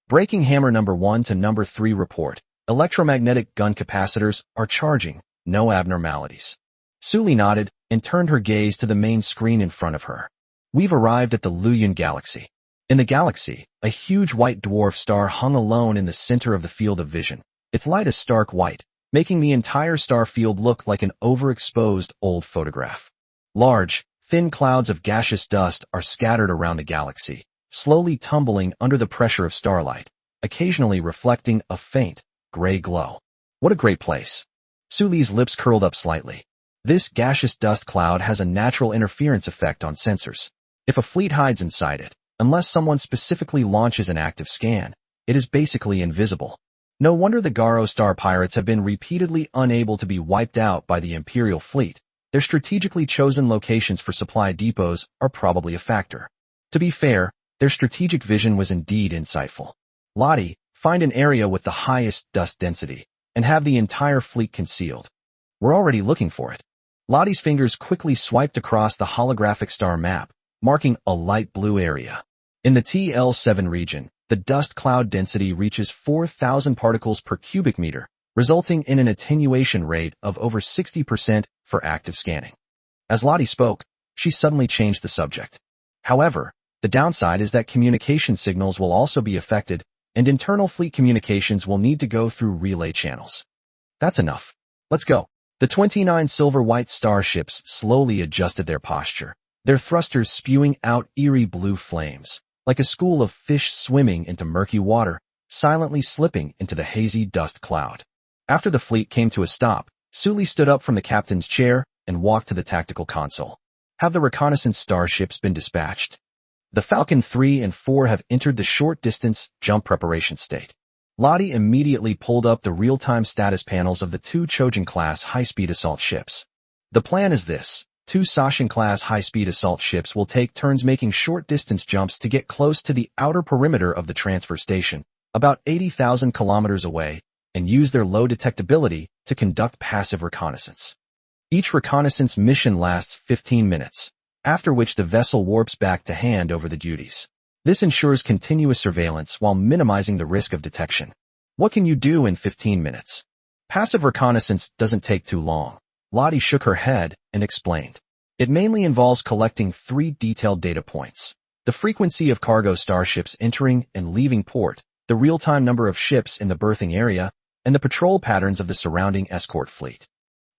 Braking hammer number 1 to number 3 report, electromagnetic gun capacitors are charging, no abnormalities. Suli nodded and turned her gaze to the main screen in front of her. We've arrived at the Luyan galaxy. In the galaxy, a huge white dwarf star hung alone in the center of the field of vision. Its light is stark white, making the entire star field look like an overexposed old photograph. Large, thin clouds of gaseous dust are scattered around the galaxy, slowly tumbling under the pressure of starlight, occasionally reflecting a faint, gray glow. What a great place. Suli's lips curled up slightly. This gaseous dust cloud has a natural interference effect on sensors. If a fleet hides inside it, unless someone specifically launches an active scan, it is basically invisible. No wonder the Garo Star pirates have been repeatedly unable to be wiped out by the Imperial fleet. Their strategically chosen locations for supply depots are probably a factor. To be fair, their strategic vision was indeed insightful. Lottie, find an area with the highest dust density, and have the entire fleet concealed. We're already looking for it. Lottie's fingers quickly swiped across the holographic star map, marking a light blue area. In the TL7 region, the dust cloud density reaches 4,000 particles per cubic meter, resulting in an attenuation rate of over 60% for active scanning. As Lottie spoke, she suddenly changed the subject. However, the downside is that communication signals will also be affected, and internal fleet communications will need to go through relay channels. That's enough. Let's go. The 29 silver-white starships slowly adjusted their posture, their thrusters spewing out eerie blue flames, like a school of fish swimming into murky water, silently slipping into the hazy dust cloud. After the fleet came to a stop, Suli stood up from the captain's chair and walked to the tactical console. Have the reconnaissance starships been dispatched? The Falcon 3 and 4 have entered the short-distance jump preparation state. Lottie immediately pulled up the real-time status panels of the 2 Chojin-class high-speed assault ships. The plan is this. 2 Sashin-class high-speed assault ships will take turns making short-distance jumps to get close to the outer perimeter of the transfer station, about 80,000 kilometers away, and use their low detectability to conduct passive reconnaissance. Each reconnaissance mission lasts 15 minutes, after which the vessel warps back to hand over the duties. This ensures continuous surveillance while minimizing the risk of detection. What can you do in 15 minutes? Passive reconnaissance doesn't take too long. Lottie shook her head and explained. It mainly involves collecting 3 detailed data points: the frequency of cargo starships entering and leaving port, the real-time number of ships in the berthing area, and the patrol patterns of the surrounding escort fleet.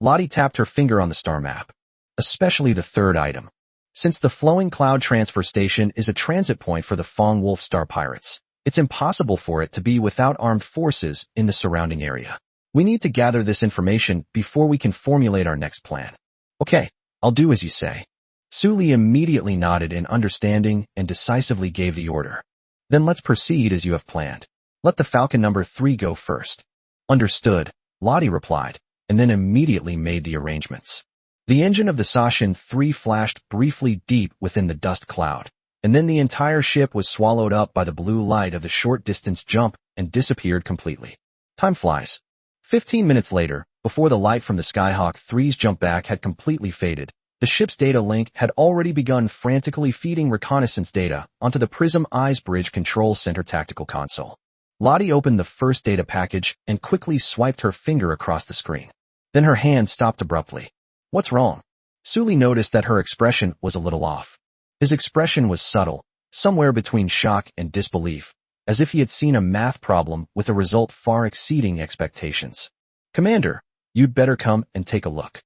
Lottie tapped her finger on the star map. Especially the 3rd item. Since the flowing cloud transfer station is a transit point for the Fong Wolf star pirates, it's impossible for it to be without armed forces in the surrounding area. We need to gather this information before we can formulate our next plan. Okay, I'll do as you say. Suli immediately nodded in understanding and decisively gave the order. Then let's proceed as you have planned. Let the Falcon number 3 go first. Understood, Lottie replied, and then immediately made the arrangements. The engine of the Sashin 3 flashed briefly deep within the dust cloud, and then the entire ship was swallowed up by the blue light of the short-distance jump and disappeared completely. Time flies. 15 minutes later, before the light from the Skyhawk 3's jump back had completely faded, the ship's data link had already begun frantically feeding reconnaissance data onto the Prism Eyes Bridge Control Center tactical console. Lottie opened the first data package and quickly swiped her finger across the screen. Then her hand stopped abruptly. What's wrong? Suli noticed that her expression was a little off. His expression was subtle, somewhere between shock and disbelief, as if he had seen a math problem with a result far exceeding expectations. Commander, you'd better come and take a look.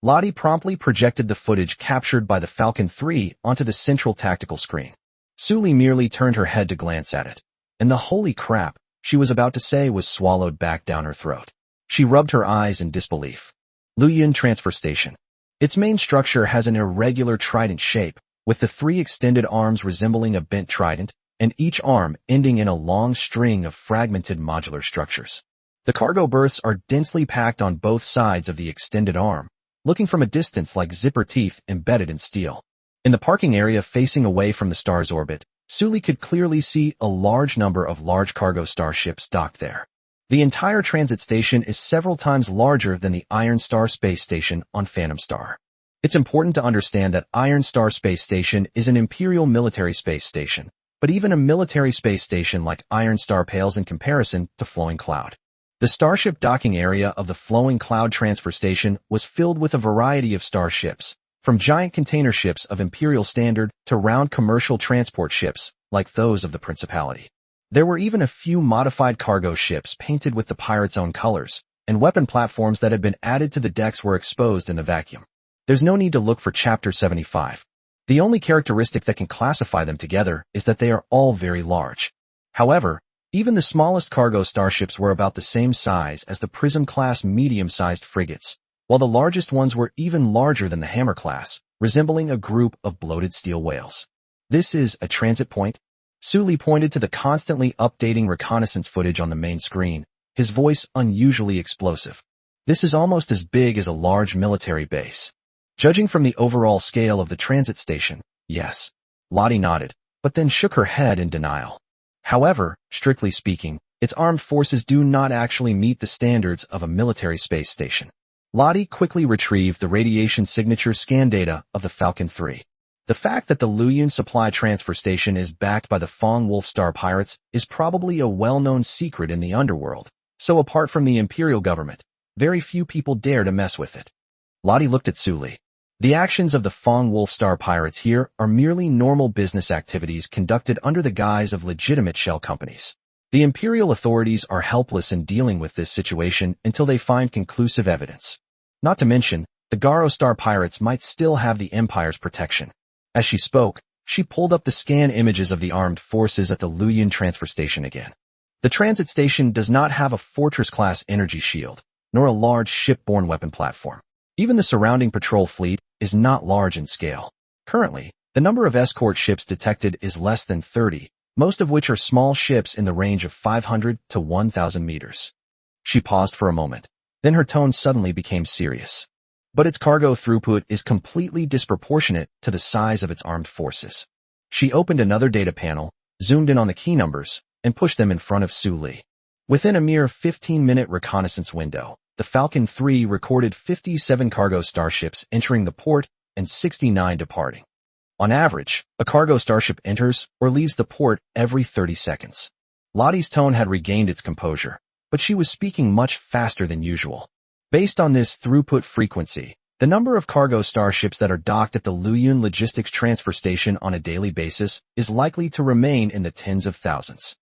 Lottie promptly projected the footage captured by the Falcon 3 onto the central tactical screen. Suli merely turned her head to glance at it, and the holy crap she was about to say was swallowed back down her throat. She rubbed her eyes in disbelief. Luyan Transfer Station. Its main structure has an irregular trident shape, with the 3 extended arms resembling a bent trident, and each arm ending in a long string of fragmented modular structures. The cargo berths are densely packed on both sides of the extended arm, looking from a distance like zipper teeth embedded in steel. In the parking area facing away from the star's orbit, Suli could clearly see a large number of large cargo starships docked there. The entire transit station is several times larger than the Iron Star space station on Phantom Star. It's important to understand that Iron Star Space Station is an Imperial military space station, but even a military space station like Iron Star pales in comparison to Flowing Cloud. The starship docking area of the Flowing Cloud transfer station was filled with a variety of starships, from giant container ships of Imperial standard to round commercial transport ships like those of the Principality. There were even a few modified cargo ships painted with the pirates' own colors, and weapon platforms that had been added to the decks were exposed in the vacuum. There's no need to look for Chapter 75. The only characteristic that can classify them together is that they are all very large. However, even the smallest cargo starships were about the same size as the Prism-class medium-sized frigates, while the largest ones were even larger than the Hammer class, resembling a group of bloated steel whales. This is a transit point? Sully pointed to the constantly updating reconnaissance footage on the main screen, his voice unusually explosive. This is almost as big as a large military base. Judging from the overall scale of the transit station, yes. Lottie nodded, but then shook her head in denial. However, strictly speaking, its armed forces do not actually meet the standards of a military space station. Lottie quickly retrieved the radiation signature scan data of the Falcon 3. The fact that the Luyun Supply Transfer Station is backed by the Fong Wolf Star Pirates is probably a well-known secret in the underworld, so apart from the Imperial government, very few people dare to mess with it. Lottie looked at Sully. The actions of the Fong Wolf Star Pirates here are merely normal business activities conducted under the guise of legitimate shell companies. The Imperial authorities are helpless in dealing with this situation until they find conclusive evidence. Not to mention, the Garo Star Pirates might still have the Empire's protection. As she spoke, she pulled up the scan images of the armed forces at the Luyun transfer station again. The transit station does not have a Fortress-class energy shield, nor a large ship-borne weapon platform. Even the surrounding patrol fleet is not large in scale. Currently, the number of escort ships detected is less than 30, most of which are small ships in the range of 500 to 1,000 meters. She paused for a moment. Then her tone suddenly became serious. But its cargo throughput is completely disproportionate to the size of its armed forces. She opened another data panel, zoomed in on the key numbers, and pushed them in front of Sully. Within a mere 15-minute reconnaissance window, the Falcon 3 recorded 57 cargo starships entering the port and 69 departing. On average, a cargo starship enters or leaves the port every 30 seconds. Lottie's tone had regained its composure, but she was speaking much faster than usual. Based on this throughput frequency, the number of cargo starships that are docked at the Luyun Logistics Transfer Station on a daily basis is likely to remain in the tens of thousands.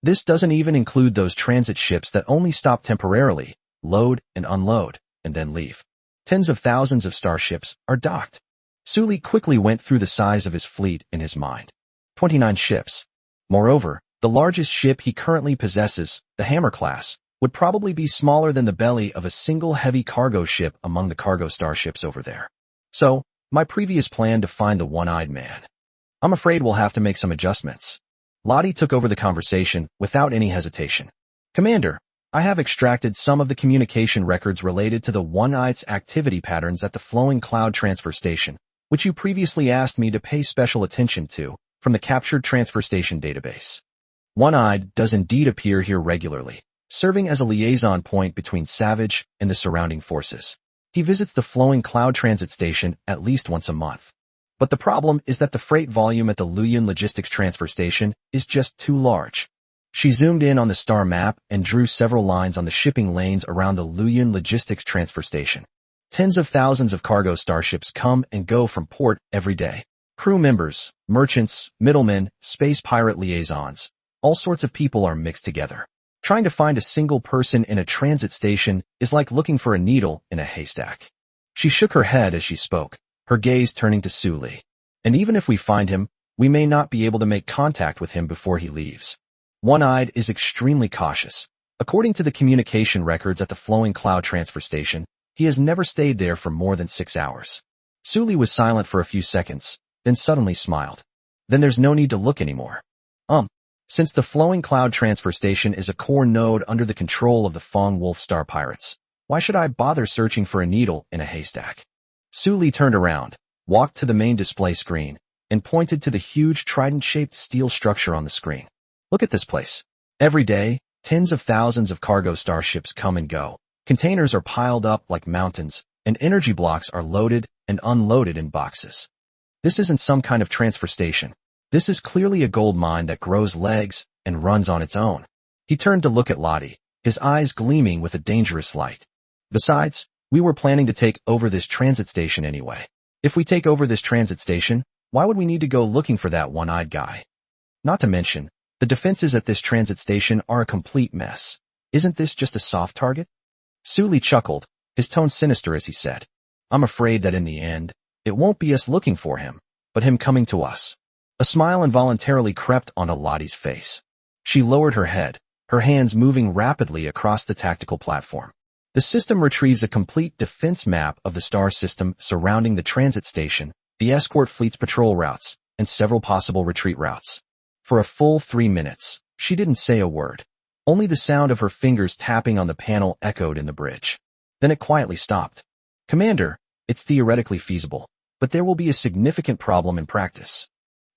This doesn't even include those transit ships that only stop temporarily, load and unload, and then leave. Tens of thousands of starships are docked. Sully quickly went through the size of his fleet in his mind. 29 ships. Moreover, the largest ship he currently possesses, the Hammer class, would probably be smaller than the belly of a single heavy cargo ship among the cargo starships over there. So, my previous plan to find the one-eyed man. I'm afraid we'll have to make some adjustments. Lottie took over the conversation without any hesitation. Commander, I have extracted some of the communication records related to the One-Eyed's activity patterns at the Flowing Cloud Transfer Station, which you previously asked me to pay special attention to, from the captured transfer station database. One-Eyed does indeed appear here regularly, serving as a liaison point between Savage and the surrounding forces. He visits the Flowing Cloud Transit Station at least once a month. But the problem is that the freight volume at the Luyun Logistics Transfer Station is just too large. She zoomed in on the star map and drew several lines on the shipping lanes around the Luyun Logistics Transfer Station. Tens of thousands of cargo starships come and go from port every day. Crew members, merchants, middlemen, space pirate liaisons, all sorts of people are mixed together. Trying to find a single person in a transit station is like looking for a needle in a haystack. She shook her head as she spoke, her gaze turning to Sully. And even if we find him, we may not be able to make contact with him before he leaves. One-Eyed is extremely cautious. According to the communication records at the Flowing Cloud Transfer Station, he has never stayed there for more than 6 hours. Sully was silent for a few seconds, then suddenly smiled. Then there's no need to look anymore. Since the Flowing Cloud Transfer Station is a core node under the control of the Fong Wolf Star Pirates, why should I bother searching for a needle in a haystack? Sully turned around, walked to the main display screen, and pointed to the huge trident-shaped steel structure on the screen. Look at this place. Every day, tens of thousands of cargo starships come and go. Containers are piled up like mountains, and energy blocks are loaded and unloaded in boxes. This isn't some kind of transfer station. This is clearly a gold mine that grows legs and runs on its own. He turned to look at Lottie, his eyes gleaming with a dangerous light. Besides, we were planning to take over this transit station anyway. If we take over this transit station, why would we need to go looking for that one-eyed guy? Not to mention, the defenses at this transit station are a complete mess. Isn't this just a soft target? Sully chuckled, his tone sinister as he said, I'm afraid that in the end, it won't be us looking for him, but him coming to us. A smile involuntarily crept onto Lottie's face. She lowered her head, her hands moving rapidly across the tactical platform. The system retrieves a complete defense map of the star system surrounding the transit station, the escort fleet's patrol routes, and several possible retreat routes. For a full 3 minutes, she didn't say a word. Only the sound of her fingers tapping on the panel echoed in the bridge. Then it quietly stopped. Commander, it's theoretically feasible, but there will be a significant problem in practice.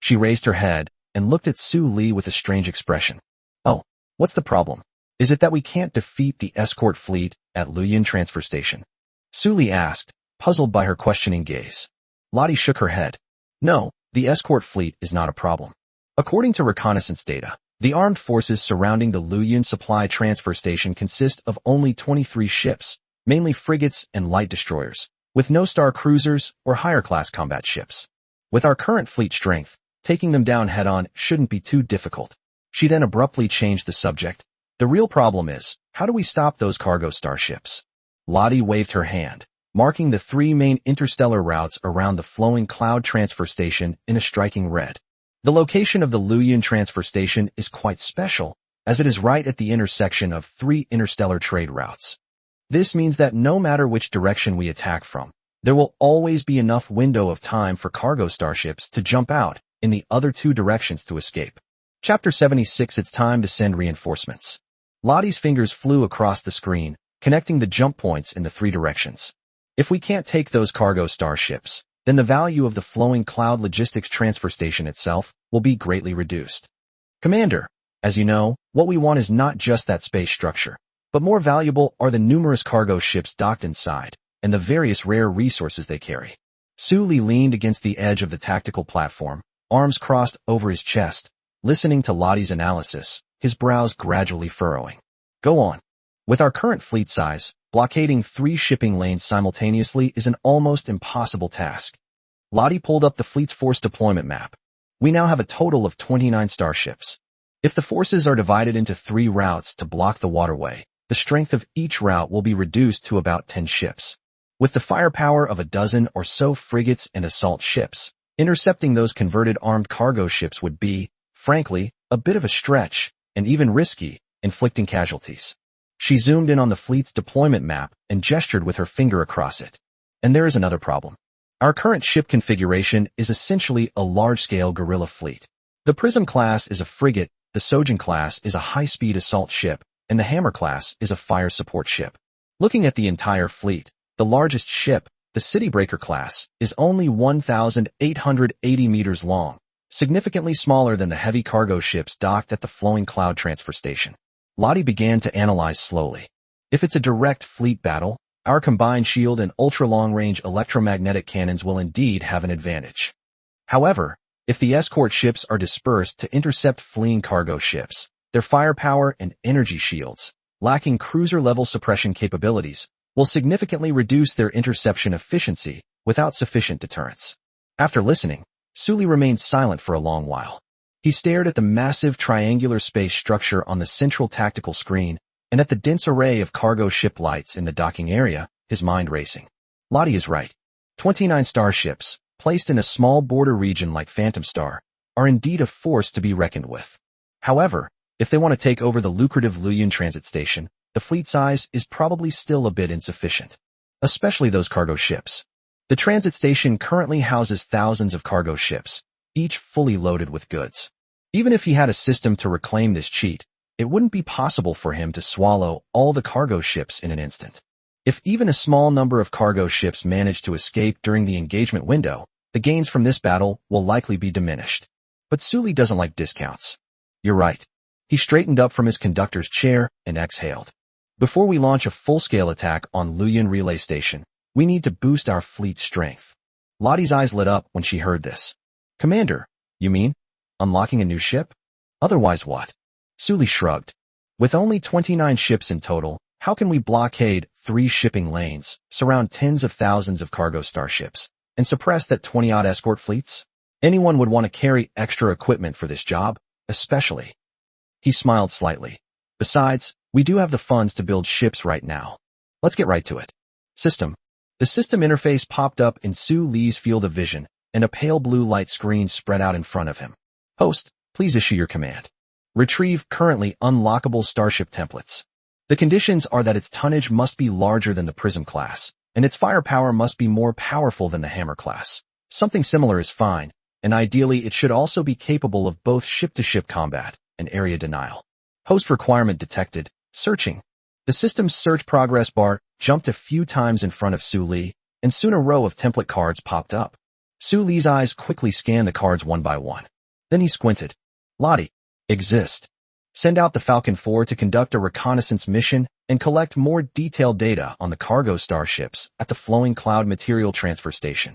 She raised her head and looked at Su Li with a strange expression. Oh, what's the problem? Is it that we can't defeat the escort fleet at Luoyuan transfer station? Su Li asked, puzzled by her questioning gaze. Lottie shook her head. No, the escort fleet is not a problem. According to reconnaissance data, the armed forces surrounding the Luoyuan supply transfer station consist of only 23 ships, mainly frigates and light destroyers, with no star cruisers or higher-class combat ships. With our current fleet strength, taking them down head-on shouldn't be too difficult. She then abruptly changed the subject. The real problem is, how do we stop those cargo starships? Lottie waved her hand, marking the 3 main interstellar routes around the flowing cloud transfer station in a striking red. The location of the Luoyuan transfer station is quite special, as it is right at the intersection of 3 interstellar trade routes. This means that no matter which direction we attack from, there will always be enough window of time for cargo starships to jump out in the other 2 directions to escape. Chapter 76. It's time to send reinforcements. Lottie's fingers flew across the screen, connecting the jump points in the 3 directions. If we can't take those cargo starships, then the value of the flowing cloud logistics transfer station itself will be greatly reduced. Commander, as you know, what we want is not just that space structure, but more valuable are the numerous cargo ships docked inside, and the various rare resources they carry. Su Li leaned against the edge of the tactical platform, arms crossed over his chest, listening to Lottie's analysis, his brows gradually furrowing. Go on. With our current fleet size, blockading 3 shipping lanes simultaneously is an almost impossible task. Lottie pulled up the fleet's force deployment map. We now have a total of 29 starships. If the forces are divided into 3 routes to block the waterway, the strength of each route will be reduced to about 10 ships. With the firepower of a dozen or so frigates and assault ships, intercepting those converted armed cargo ships would be, frankly, a bit of a stretch, and even risky, inflicting casualties. She zoomed in on the fleet's deployment map and gestured with her finger across it. And there is another problem. Our current ship configuration is essentially a large-scale guerrilla fleet. The Prism class is a frigate, the Sojin class is a high-speed assault ship, and the Hammer class is a fire support ship. Looking at the entire fleet, the largest ship, the Citybreaker class, is only 1,880 meters long, significantly smaller than the heavy cargo ships docked at the flowing cloud transfer station. Lottie began to analyze slowly. If it's a direct fleet battle, our combined shield and ultra-long-range electromagnetic cannons will indeed have an advantage. However, if the escort ships are dispersed to intercept fleeing cargo ships, their firepower and energy shields, lacking cruiser-level suppression capabilities, will significantly reduce their interception efficiency without sufficient deterrence. After listening, Sully remained silent for a long while. He stared at the massive triangular space structure on the central tactical screen and at the dense array of cargo ship lights in the docking area, his mind racing. Lottie is right. 29 starships, placed in a small border region like Phantom Star, are indeed a force to be reckoned with. However, if they want to take over the lucrative Luoyuan transit station, the fleet size is probably still a bit insufficient. Especially those cargo ships. The transit station currently houses thousands of cargo ships, each fully loaded with goods. Even if he had a system to reclaim this cheat, it wouldn't be possible for him to swallow all the cargo ships in an instant. If even a small number of cargo ships manage to escape during the engagement window, the gains from this battle will likely be diminished. But Sully doesn't like discounts. You're right. He straightened up from his conductor's chair and exhaled. Before we launch a full-scale attack on Luoyuan Relay Station, we need to boost our fleet strength. Lottie's eyes lit up when she heard this. Commander, you mean? Unlocking a new ship? Otherwise what? Sully shrugged. With only 29 ships in total, how can we blockade 3 shipping lanes, surround tens of thousands of cargo starships, and suppress that 20-odd escort fleets? Anyone would want to carry extra equipment for this job, especially. He smiled slightly. Besides, we do have the funds to build ships right now. Let's get right to it. System. The system interface popped up in Su Li's field of vision, and a pale blue light screen spread out in front of him. Host, please issue your command. Retrieve currently unlockable starship templates. The conditions are that its tonnage must be larger than the Prism class, and its firepower must be more powerful than the Hammer class. Something similar is fine, and ideally it should also be capable of both ship-to-ship combat and area denial. Host requirement detected. Searching. The system's search progress bar jumped a few times in front of Su Li, and soon a row of template cards popped up. Su Li's eyes quickly scanned the cards one by one. Then he squinted. Lottie. Exist. Send out the Falcon 4 to conduct a reconnaissance mission and collect more detailed data on the cargo starships at the Flowing Cloud Material Transfer Station.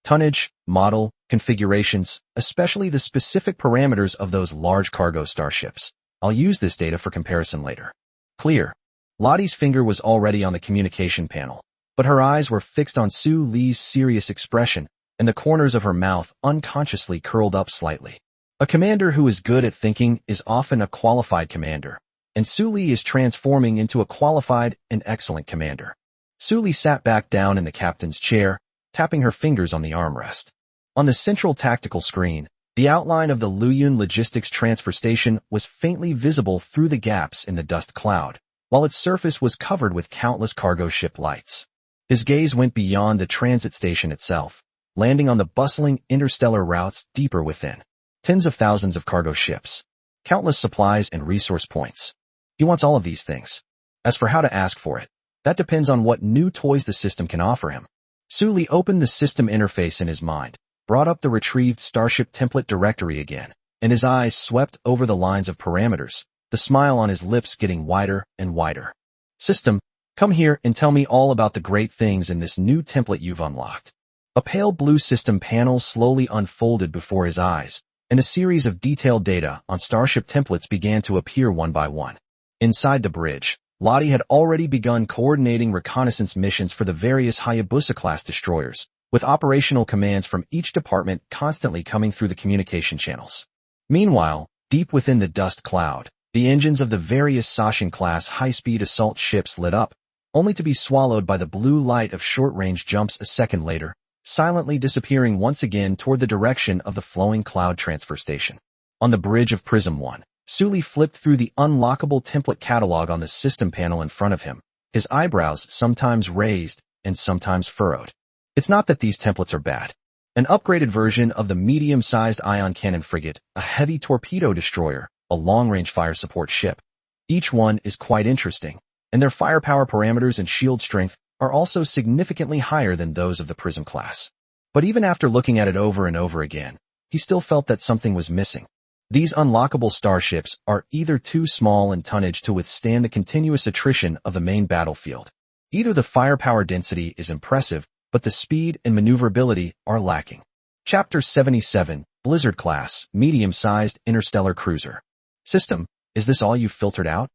Tonnage, model, configurations, especially the specific parameters of those large cargo starships. I'll use this data for comparison later. Clear. Lottie's finger was already on the communication panel, but her eyes were fixed on Su Li's serious expression, and the corners of her mouth unconsciously curled up slightly. A commander who is good at thinking is often a qualified commander, and Su Li is transforming into a qualified and excellent commander. Su Li sat back down in the captain's chair, tapping her fingers on the armrest. On the central tactical screen, the outline of the Luyun Logistics Transfer Station was faintly visible through the gaps in the dust cloud, while its surface was covered with countless cargo ship lights. His gaze went beyond the transit station itself, landing on the bustling interstellar routes deeper within. Tens of thousands of cargo ships, countless supplies and resource points. He wants all of these things. As for how to ask for it, that depends on what new toys the system can offer him. Su Li opened the system interface in his mind, brought up the retrieved Starship template directory again, and his eyes swept over the lines of parameters, the smile on his lips getting wider and wider. System, come here and tell me all about the great things in this new template you've unlocked. A pale blue system panel slowly unfolded before his eyes, and a series of detailed data on Starship templates began to appear one by one. Inside the bridge, Lottie had already begun coordinating reconnaissance missions for the various Hayabusa-class destroyers, with operational commands from each department constantly coming through the communication channels. Meanwhile, deep within the dust cloud, the engines of the various Sashin-class high-speed assault ships lit up, only to be swallowed by the blue light of short-range jumps a second later, silently disappearing once again toward the direction of the Flowing Cloud Transfer Station. On the bridge of Prism 1, Su Li flipped through the unlockable template catalog on the system panel in front of him, his eyebrows sometimes raised and sometimes furrowed. It's not that these templates are bad. An upgraded version of the medium-sized ion cannon frigate, a heavy torpedo destroyer, a long-range fire support ship. Each one is quite interesting, and their firepower parameters and shield strength are also significantly higher than those of the Prism class. But even after looking at it over and over again, he still felt that something was missing. These unlockable starships are either too small in tonnage to withstand the continuous attrition of the main battlefield. Either the firepower density is impressive, but the speed and maneuverability are lacking. Chapter 77, Blizzard Class, Medium-Sized Interstellar Cruiser. System, is this all you've filtered out?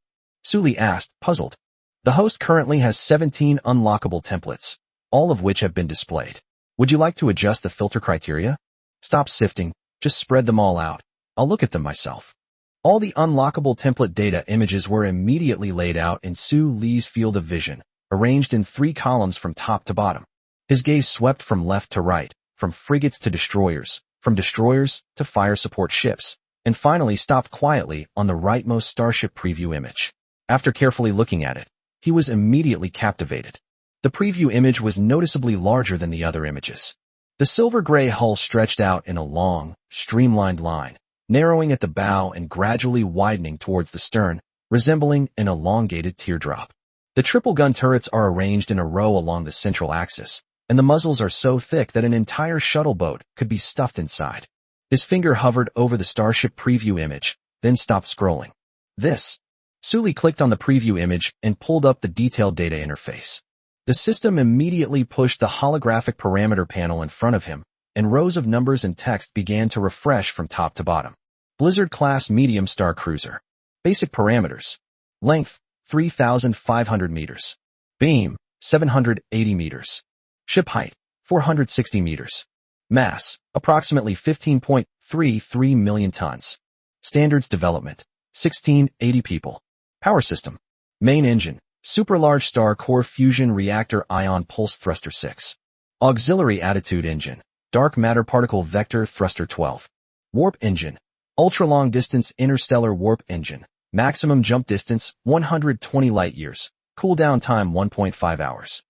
Su Li asked, puzzled. The host currently has 17 unlockable templates, all of which have been displayed. Would you like to adjust the filter criteria? Stop sifting, just spread them all out. I'll look at them myself. All the unlockable template data images were immediately laid out in Su Li's field of vision, arranged in 3 columns from top to bottom. His gaze swept from left to right, from frigates to destroyers, from destroyers to fire support ships, and finally stopped quietly on the rightmost starship preview image. After carefully looking at it, he was immediately captivated. The preview image was noticeably larger than the other images. The silver-gray hull stretched out in a long, streamlined line, narrowing at the bow and gradually widening towards the stern, resembling an elongated teardrop. The triple-gun turrets are arranged in a row along the central axis, and the muzzles are so thick that an entire shuttle boat could be stuffed inside. His finger hovered over the starship preview image, then stopped scrolling. This. Su Li clicked on the preview image and pulled up the detailed data interface. The system immediately pushed the holographic parameter panel in front of him, and rows of numbers and text began to refresh from top to bottom. Blizzard-class medium star cruiser. Basic parameters. Length, 3,500 meters. Beam, 780 meters. Ship height, 460 meters. Mass, approximately 15.33 million tons. Standards development, 1680 people. Power system. Main engine, super large star core fusion reactor ion pulse thruster 6. Auxiliary attitude engine, dark matter particle vector thruster 12. Warp engine, ultra-long distance interstellar warp engine. Maximum jump distance, 120 light-years. Cooldown time, 1.5 hours.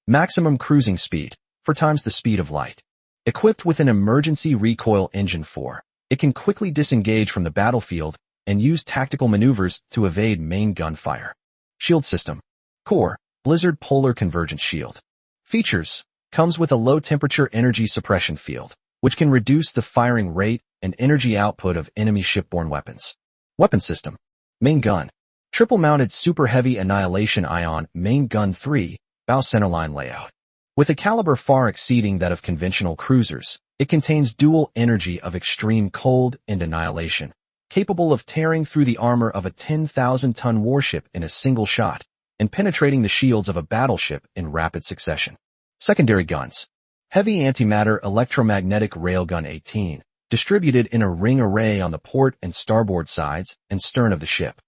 Maximum cruising speed, 4 times the speed of light. Equipped with an emergency recoil engine 4, it can quickly disengage from the battlefield and use tactical maneuvers to evade main gunfire. Shield system. Core, Blizzard Polar Convergence Shield. Features. Comes with a low-temperature energy suppression field, which can reduce the firing rate and energy output of enemy shipborne weapons. Weapon system. Main gun. Triple-mounted super heavy annihilation ion main gun 3, bow centerline layout. With a caliber far exceeding that of conventional cruisers, it contains dual energy of extreme cold and annihilation, capable of tearing through the armor of a 10,000-ton warship in a single shot and penetrating the shields of a battleship in rapid succession. Secondary guns. Heavy antimatter electromagnetic railgun 18, distributed in a ring array on the port and starboard sides and stern of the ship.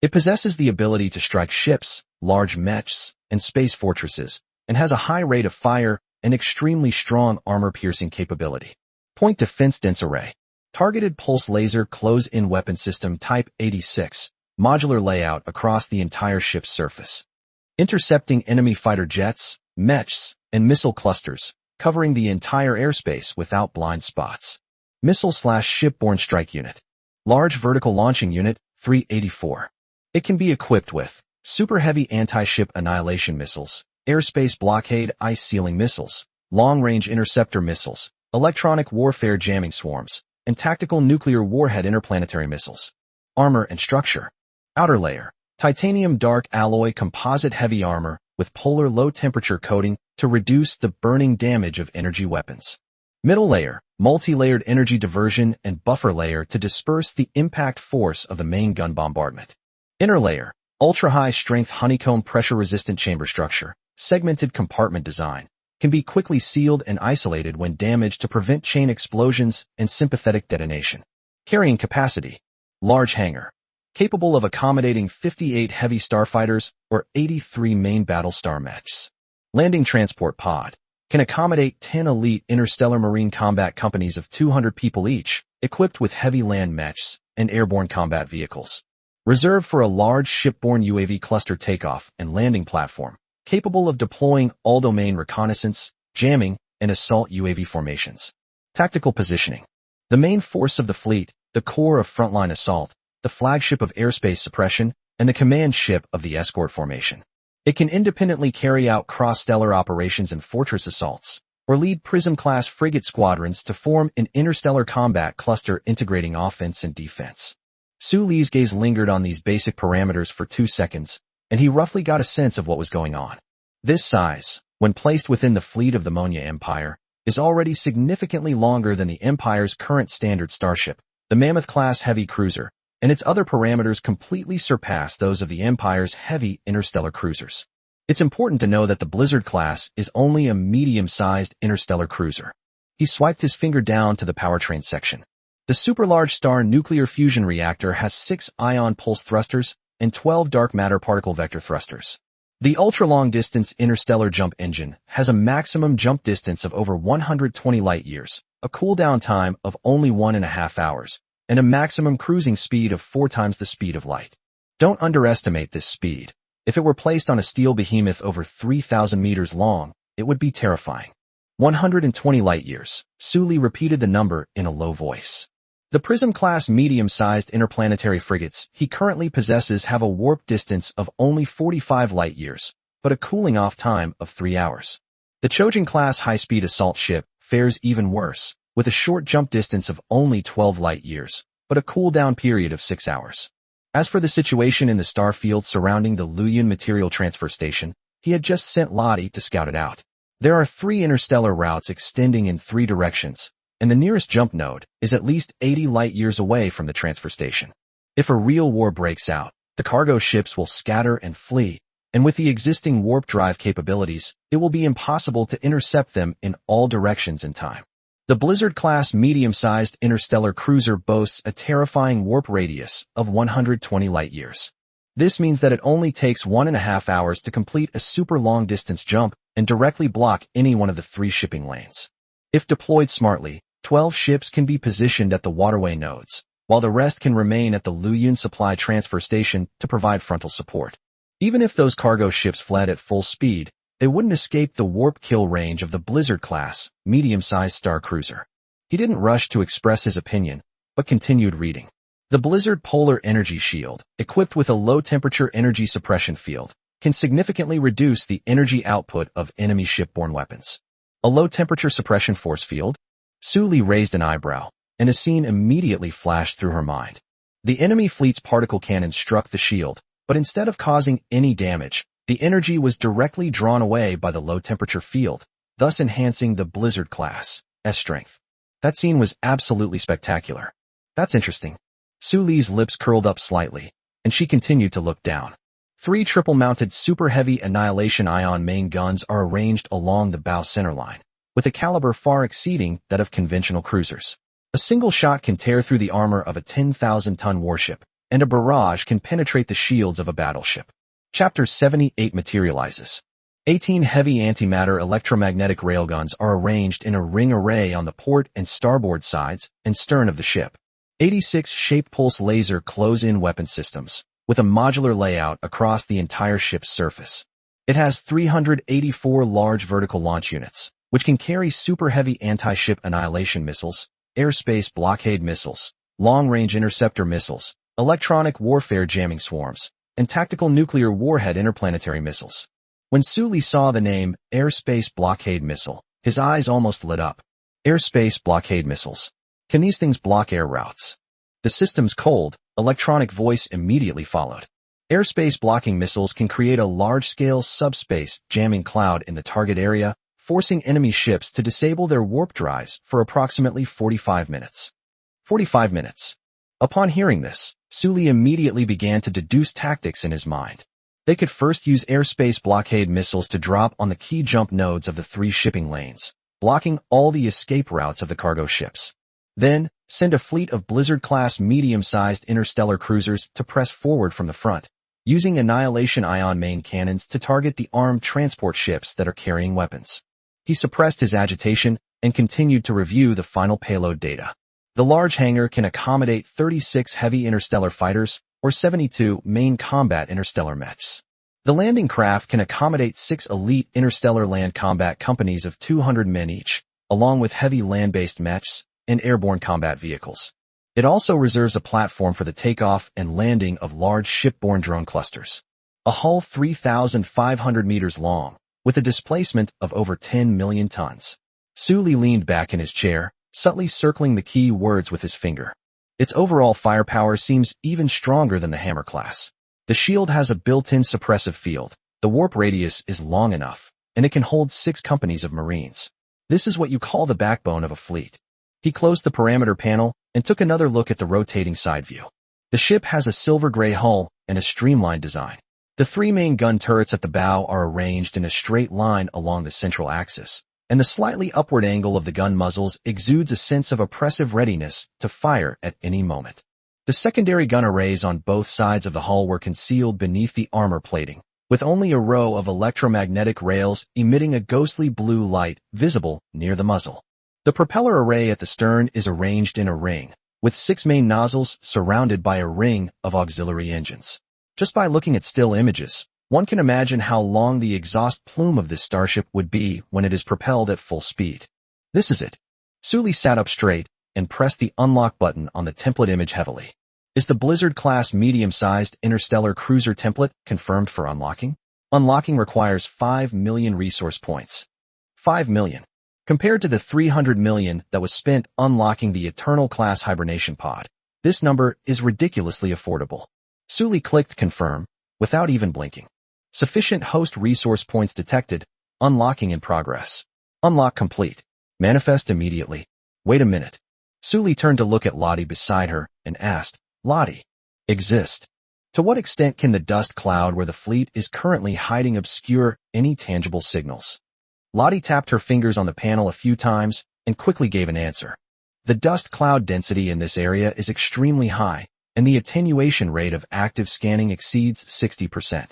It possesses the ability to strike ships, large mechs, and space fortresses, and has a high rate of fire and extremely strong armor-piercing capability. Point defense dense array. Targeted pulse laser close-in weapon system type 86, modular layout across the entire ship's surface. Intercepting enemy fighter jets, mechs, and missile clusters, covering the entire airspace without blind spots. Missile/shipborne strike unit. Large vertical launching unit, 384. It can be equipped with super heavy anti-ship annihilation missiles, airspace blockade ice sealing missiles, long-range interceptor missiles, electronic warfare jamming swarms, and tactical nuclear warhead interplanetary missiles. Armor and structure. Outer layer. Titanium dark alloy composite heavy armor with polar low-temperature coating to reduce the burning damage of energy weapons. Middle layer. Multi-layered energy diversion and buffer layer to disperse the impact force of the main gun bombardment. Inner layer. Ultra-high strength honeycomb pressure-resistant chamber structure, segmented compartment design, can be quickly sealed and isolated when damaged to prevent chain explosions and sympathetic detonation. Carrying capacity. Large hangar. Capable of accommodating 58 heavy starfighters or 83 main battlestar mechs. Landing transport pod. Can accommodate 10 elite interstellar marine combat companies of 200 people each, equipped with heavy land mechs and airborne combat vehicles. Reserved for a large shipborne UAV cluster takeoff and landing platform, capable of deploying all-domain reconnaissance, jamming, and assault UAV formations. Tactical positioning. The main force of the fleet, the core of frontline assault, the flagship of airspace suppression, and the command ship of the escort formation. It can independently carry out cross-stellar operations and fortress assaults, or lead Prism-class frigate squadrons to form an interstellar combat cluster integrating offense and defense. Su Li's gaze lingered on these basic parameters for 2 seconds, and he roughly got a sense of what was going on. This size, when placed within the fleet of the Monya Empire, is already significantly longer than the Empire's current standard starship, the Mammoth-class heavy cruiser, and its other parameters completely surpass those of the Empire's heavy interstellar cruisers. It's important to know that the Blizzard class is only a medium-sized interstellar cruiser. He swiped his finger down to the powertrain section. The super-large star nuclear fusion reactor has 6 ion pulse thrusters and 12 dark matter particle vector thrusters. The ultra-long-distance interstellar jump engine has a maximum jump distance of over 120 light-years, a cooldown time of only 1.5 hours, and a maximum cruising speed of 4 times the speed of light. Don't underestimate this speed. If it were placed on a steel behemoth over 3,000 meters long, it would be terrifying. 120 light-years. Su Li repeated the number in a low voice. The Prism-class medium-sized interplanetary frigates he currently possesses have a warp distance of only 45 light-years, but a cooling-off time of 3 hours. The Chojin-class high-speed assault ship fares even worse, with a short jump distance of only 12 light-years, but a cool-down period of 6 hours. As for the situation in the star field surrounding the Luyan material transfer station, He had just sent Lottie to scout it out. There are 3 interstellar routes extending in 3 directions, and the nearest jump node is at least 80 light-years away from the transfer station. If a real war breaks out, the cargo ships will scatter and flee, and with the existing warp drive capabilities, it will be impossible to intercept them in all directions in time. The Blizzard-class medium-sized interstellar cruiser boasts a terrifying warp radius of 120 light-years. This means that it only takes 1.5 hours to complete a super long-distance jump and directly block any one of the 3 shipping lanes. If deployed smartly, 12 ships can be positioned at the waterway nodes, while the rest can remain at the Luyun supply transfer station to provide frontal support. Even if those cargo ships fled at full speed, they wouldn't escape the warp kill range of the Blizzard-class, medium-sized star cruiser. He didn't rush to express his opinion, but continued reading. The Blizzard Polar Energy Shield, equipped with a low-temperature energy suppression field, can significantly reduce the energy output of enemy shipborne weapons. A low-temperature suppression force field? Suli raised an eyebrow, and a scene immediately flashed through her mind. The enemy fleet's particle cannon struck the shield, but instead of causing any damage, the energy was directly drawn away by the low-temperature field, thus enhancing the Blizzard-class strength. That scene was absolutely spectacular. That's interesting. Suli's lips curled up slightly, and she continued to look down. 3 triple-mounted super-heavy annihilation ion main guns are arranged along the bow centerline, with a caliber far exceeding that of conventional cruisers. A single shot can tear through the armor of a 10,000-ton warship, and a barrage can penetrate the shields of a battleship. Chapter 78 materializes. 18 heavy antimatter electromagnetic railguns are arranged in a ring array on the port and starboard sides and stern of the ship. 86 shape-pulse laser close-in weapon systems, with a modular layout across the entire ship's surface. It has 384 large vertical launch units, which can carry super-heavy anti-ship annihilation missiles, airspace blockade missiles, long-range interceptor missiles, electronic warfare jamming swarms, and tactical nuclear warhead interplanetary missiles. When Suli saw the name airspace blockade missile, his eyes almost lit up. Airspace blockade missiles. Can these things block air routes? The system's cold, electronic voice immediately followed. Airspace blocking missiles can create a large-scale subspace jamming cloud in the target area, forcing enemy ships to disable their warp drives for approximately 45 minutes. 45 minutes. Upon hearing this, Suli immediately began to deduce tactics in his mind. They could first use airspace blockade missiles to drop on the key jump nodes of the 3 shipping lanes, blocking all the escape routes of the cargo ships. Then, send a fleet of Blizzard-class medium-sized interstellar cruisers to press forward from the front, using annihilation ion main cannons to target the armed transport ships that are carrying weapons. He suppressed his agitation and continued to review the final payload data. The large hangar can accommodate 36 heavy interstellar fighters or 72 main combat interstellar mechs. The landing craft can accommodate 6 elite interstellar land combat companies of 200 men each, along with heavy land-based mechs and airborne combat vehicles. It also reserves a platform for the takeoff and landing of large shipborne drone clusters. A hull 3,500 meters long, with a displacement of over 10 million tons. Suli leaned back in his chair, subtly circling the key words with his finger. Its overall firepower seems even stronger than the Hammer class. The shield has a built-in suppressive field, the warp radius is long enough, and it can hold 6 companies of Marines. This is what you call the backbone of a fleet. He closed the parameter panel and took another look at the rotating side view. The ship has a silver-gray hull and a streamlined design. The 3 main gun turrets at the bow are arranged in a straight line along the central axis, and the slightly upward angle of the gun muzzles exudes a sense of oppressive readiness to fire at any moment. The secondary gun arrays on both sides of the hull were concealed beneath the armor plating, with only a row of electromagnetic rails emitting a ghostly blue light visible near the muzzle. The propeller array at the stern is arranged in a ring, with 6 main nozzles surrounded by a ring of auxiliary engines. Just by looking at still images, one can imagine how long the exhaust plume of this starship would be when it is propelled at full speed. This is it. Suli sat up straight and pressed the unlock button on the template image heavily. Is the Blizzard-class medium-sized interstellar cruiser template confirmed for unlocking? Unlocking requires 5 million resource points. 5 million. Compared to the 300 million that was spent unlocking the Eternal-class hibernation pod, this number is ridiculously affordable. Suli clicked confirm, without even blinking. Sufficient host resource points detected. Unlocking in progress. Unlock complete. Manifest immediately. Wait a minute. Suli turned to look at Lottie beside her and asked, Lottie, exist. To what extent can the dust cloud where the fleet is currently hiding obscure any tangible signals? Lottie tapped her fingers on the panel a few times and quickly gave an answer. The dust cloud density in this area is extremely high, and the attenuation rate of active scanning exceeds 60%.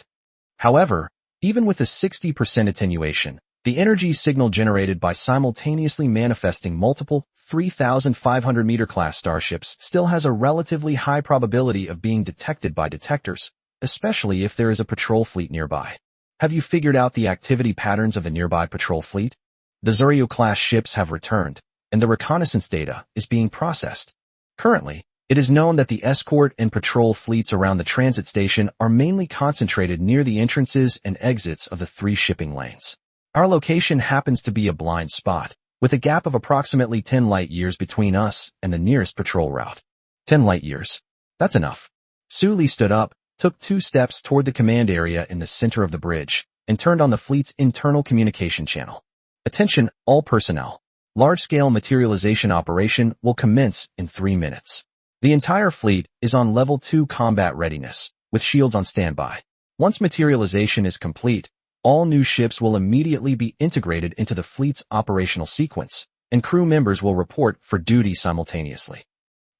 However, even with a 60% attenuation, the energy signal generated by simultaneously manifesting multiple 3,500-meter class starships still has a relatively high probability of being detected by detectors, especially if there is a patrol fleet nearby. Have you figured out the activity patterns of the nearby patrol fleet? The Zuryu-class ships have returned, and the reconnaissance data is being processed. Currently, it is known that the escort and patrol fleets around the transit station are mainly concentrated near the entrances and exits of the 3 shipping lanes. Our location happens to be a blind spot, with a gap of approximately 10 light-years between us and the nearest patrol route. 10 light-years. That's enough. Suli stood up, took 2 steps toward the command area in the center of the bridge, and turned on the fleet's internal communication channel. Attention, all personnel. Large-scale materialization operation will commence in 3 minutes. The entire fleet is on level 2 combat readiness, with shields on standby. Once materialization is complete, all new ships will immediately be integrated into the fleet's operational sequence, and crew members will report for duty simultaneously.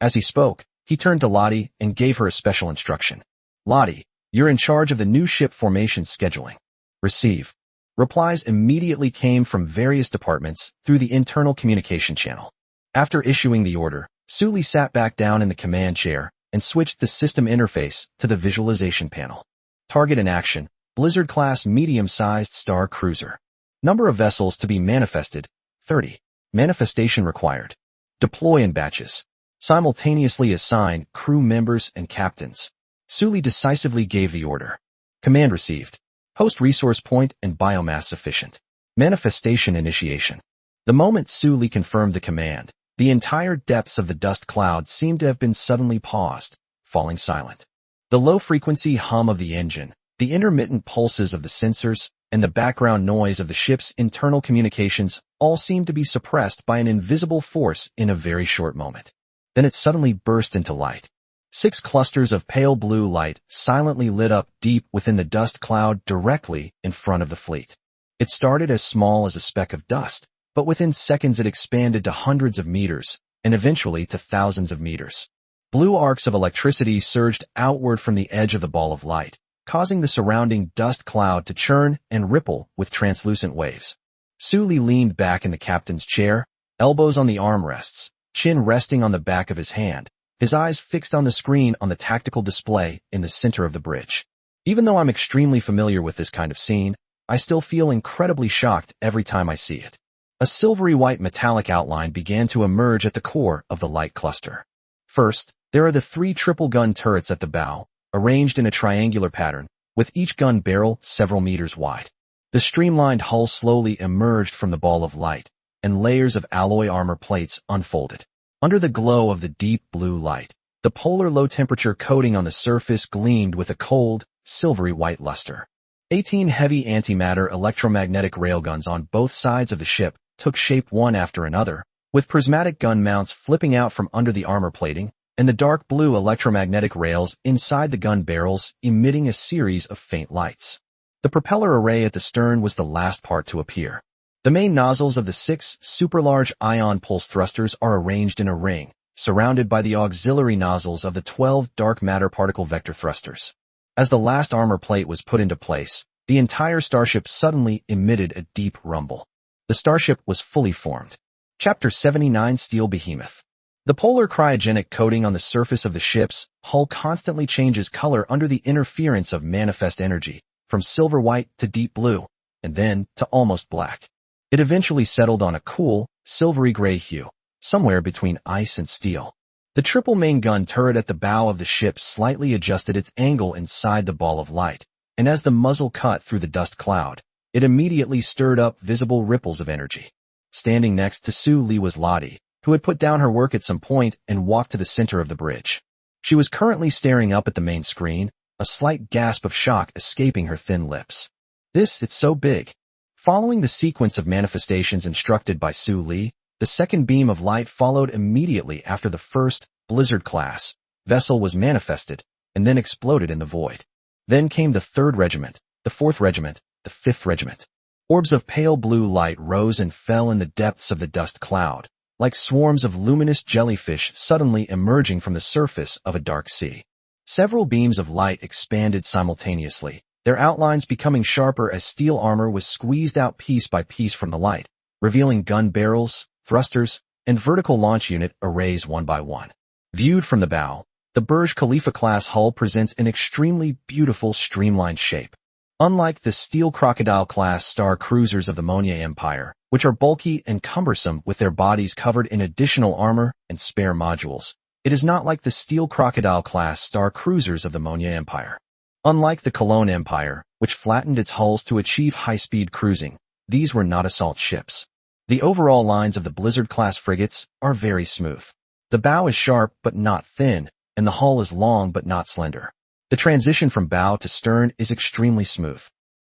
As he spoke, he turned to Lottie and gave her a special instruction. Lottie, you're in charge of the new ship formation scheduling. Receive. Replies immediately came from various departments through the internal communication channel. After issuing the order, Suli sat back down in the command chair and switched the system interface to the visualization panel. Target in action. Blizzard-class medium-sized star cruiser. Number of vessels to be manifested, 30. Manifestation required. Deploy in batches. Simultaneously assign crew members and captains. Suli decisively gave the order. Command received. Host resource point and biomass sufficient. Manifestation initiation. The moment Suli confirmed the command, the entire depths of the dust cloud seemed to have been suddenly paused, falling silent. The low-frequency hum of the engine, the intermittent pulses of the sensors, and the background noise of the ship's internal communications all seemed to be suppressed by an invisible force in a very short moment. Then it suddenly burst into light. 6 clusters of pale blue light silently lit up deep within the dust cloud directly in front of the fleet. It started as small as a speck of dust, but within seconds it expanded to hundreds of meters, and eventually to thousands of meters. Blue arcs of electricity surged outward from the edge of the ball of light, causing the surrounding dust cloud to churn and ripple with translucent waves. Suli leaned back in the captain's chair, elbows on the armrests, chin resting on the back of his hand, his eyes fixed on the screen on the tactical display in the center of the bridge. Even though I'm extremely familiar with this kind of scene, I still feel incredibly shocked every time I see it. A silvery white metallic outline began to emerge at the core of the light cluster. First, there are the 3 triple gun turrets at the bow, arranged in a triangular pattern, with each gun barrel several meters wide. The streamlined hull slowly emerged from the ball of light, and layers of alloy armor plates unfolded. Under the glow of the deep blue light, the polar low-temperature coating on the surface gleamed with a cold, silvery white luster. 18 heavy antimatter electromagnetic railguns on both sides of the ship took shape one after another, with prismatic gun mounts flipping out from under the armor plating, and the dark blue electromagnetic rails inside the gun barrels emitting a series of faint lights. The propeller array at the stern was the last part to appear. The main nozzles of the 6 super-large ion pulse thrusters are arranged in a ring, surrounded by the auxiliary nozzles of the 12 dark matter particle vector thrusters. As the last armor plate was put into place, the entire starship suddenly emitted a deep rumble. The starship was fully formed. Chapter 79 Steel Behemoth. The polar cryogenic coating on the surface of the ship's hull constantly changes color under the interference of manifest energy, from silver white to deep blue, and then to almost black. It eventually settled on a cool, silvery gray hue, somewhere between ice and steel. The triple main gun turret at the bow of the ship slightly adjusted its angle inside the ball of light, and as the muzzle cut through the dust cloud, it immediately stirred up visible ripples of energy. Standing next to Suli was Lottie, who had put down her work at some point and walked to the center of the bridge. She was currently staring up at the main screen, a slight gasp of shock escaping her thin lips. It's so big. Following the sequence of manifestations instructed by Su Li, the second beam of light followed immediately after the first, Blizzard-class, vessel was manifested, and then exploded in the void. Then came the 3rd Regiment, the 4th Regiment, the 5th Regiment. Orbs of pale blue light rose and fell in the depths of the dust cloud, like swarms of luminous jellyfish suddenly emerging from the surface of a dark sea. Several beams of light expanded simultaneously, their outlines becoming sharper as steel armor was squeezed out piece by piece from the light, revealing gun barrels, thrusters, and vertical launch unit arrays one by one. Viewed from the bow, the Burj Khalifa-class hull presents an extremely beautiful streamlined shape. Unlike the steel crocodile-class star cruisers of the Monya Empire, which are bulky and cumbersome with their bodies covered in additional armor and spare modules, it is not like the steel crocodile-class star cruisers of the Monya Empire. Unlike the Cologne Empire, which flattened its hulls to achieve high-speed cruising, these were not assault ships. The overall lines of the Blizzard-class frigates are very smooth. The bow is sharp but not thin, and the hull is long but not slender. The transition from bow to stern is extremely smooth.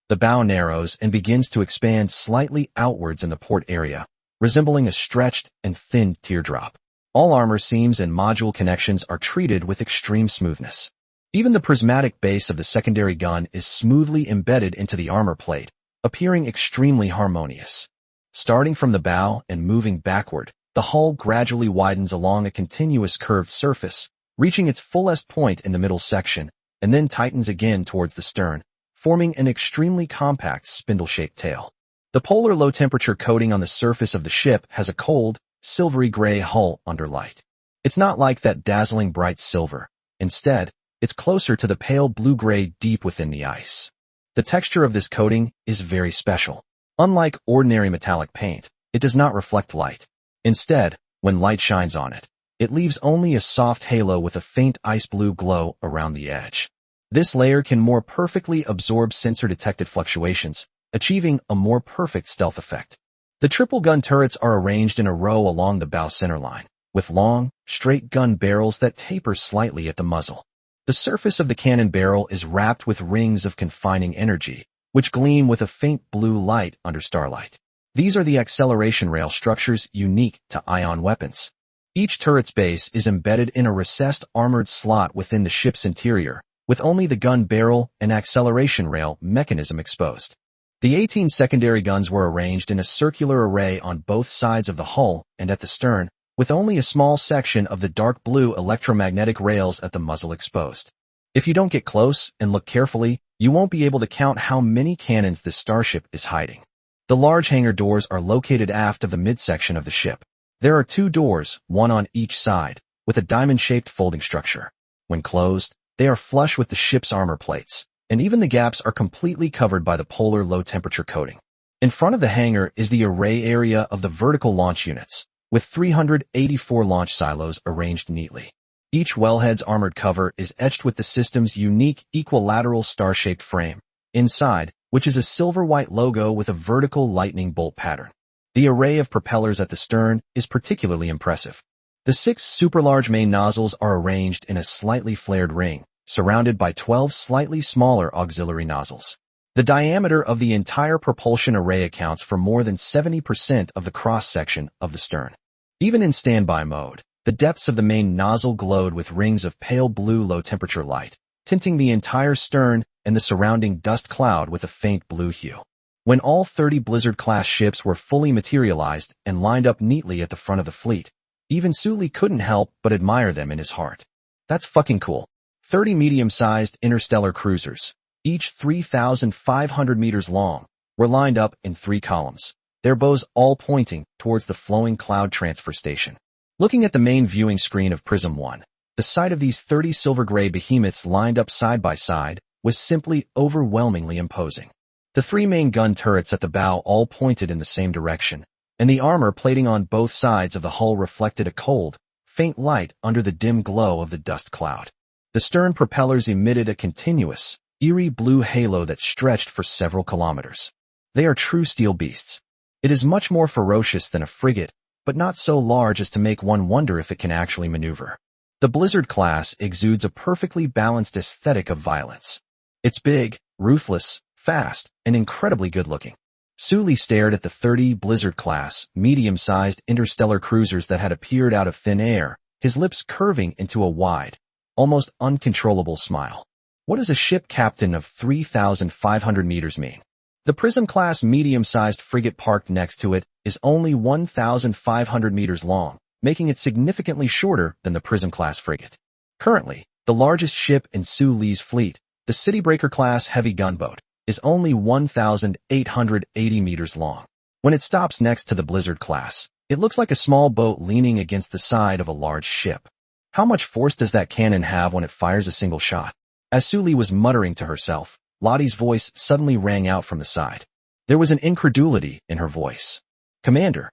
The bow narrows and begins to expand slightly outwards in the port area, resembling a stretched and thin teardrop. All armor seams and module connections are treated with extreme smoothness. Even the prismatic base of the secondary gun is smoothly embedded into the armor plate, appearing extremely harmonious. Starting from the bow and moving backward, the hull gradually widens along a continuous curved surface, reaching its fullest point in the middle section, and then tightens again towards the stern, forming an extremely compact spindle-shaped tail. The polar low-temperature coating on the surface of the ship has a cold, silvery gray hull under light. It's not like that dazzling bright silver. Instead, it's closer to the pale blue-gray deep within the ice. The texture of this coating is very special. Unlike ordinary metallic paint, it does not reflect light. Instead, when light shines on it, it leaves only a soft halo with a faint ice blue glow around the edge. This layer can more perfectly absorb sensor-detected fluctuations, achieving a more perfect stealth effect. The triple gun turrets are arranged in a row along the bow centerline, with long, straight gun barrels that taper slightly at the muzzle. The surface of the cannon barrel is wrapped with rings of confining energy, which gleam with a faint blue light under starlight. These are the acceleration rail structures unique to ion weapons. Each turret's base is embedded in a recessed armored slot within the ship's interior, with only the gun barrel and acceleration rail mechanism exposed. The 18 secondary guns were arranged in a circular array on both sides of the hull and at the stern, with only a small section of the dark blue electromagnetic rails at the muzzle exposed. If you don't get close and look carefully, you won't be able to count how many cannons this starship is hiding. The large hangar doors are located aft of the midsection of the ship. There are 2 doors, one on each side, with a diamond-shaped folding structure. When closed, they are flush with the ship's armor plates, and even the gaps are completely covered by the polar low-temperature coating. In front of the hangar is the array area of the vertical launch units, with 384 launch silos arranged neatly. Each wellhead's armored cover is etched with the system's unique equilateral star-shaped frame, inside, which is a silver-white logo with a vertical lightning bolt pattern. The array of propellers at the stern is particularly impressive. The 6 super-large main nozzles are arranged in a slightly flared ring, surrounded by 12 slightly smaller auxiliary nozzles. The diameter of the entire propulsion array accounts for more than 70% of the cross-section of the stern. Even in standby mode, the depths of the main nozzle glowed with rings of pale blue low-temperature light, tinting the entire stern and the surrounding dust cloud with a faint blue hue. When all 30 Blizzard-class ships were fully materialized and lined up neatly at the front of the fleet, even Sully couldn't help but admire them in his heart. That's fucking cool. 30 medium-sized interstellar cruisers, each 3,500 meters long, were lined up in 3 columns, their bows all pointing towards the flowing cloud transfer station. Looking at the main viewing screen of Prism 1, the sight of these 30 silver-gray behemoths lined up side by side was simply overwhelmingly imposing. The 3 main gun turrets at the bow all pointed in the same direction, and the armor plating on both sides of the hull reflected a cold, faint light under the dim glow of the dust cloud. The stern propellers emitted a continuous, eerie blue halo that stretched for several kilometers. They are true steel beasts. It is much more ferocious than a frigate, but not so large as to make one wonder if it can actually maneuver. The Blizzard class exudes a perfectly balanced aesthetic of violence. It's big, ruthless, fast, and incredibly good-looking. Sully stared at the 30 Blizzard-class, medium-sized interstellar cruisers that had appeared out of thin air, his lips curving into a wide, almost uncontrollable smile. What does a ship captain of 3,500 meters mean? The Prism-class medium-sized frigate parked next to it is only 1,500 meters long, making it significantly shorter than the Prism-class frigate. Currently, the largest ship in Sully's fleet, the Citybreaker-class heavy gunboat, is only 1,880 meters long. When it stops next to the Blizzard class, it looks like a small boat leaning against the side of a large ship. How much force does that cannon have when it fires a single shot? As Sully was muttering to herself, Lottie's voice suddenly rang out from the side. There was an incredulity in her voice. Commander.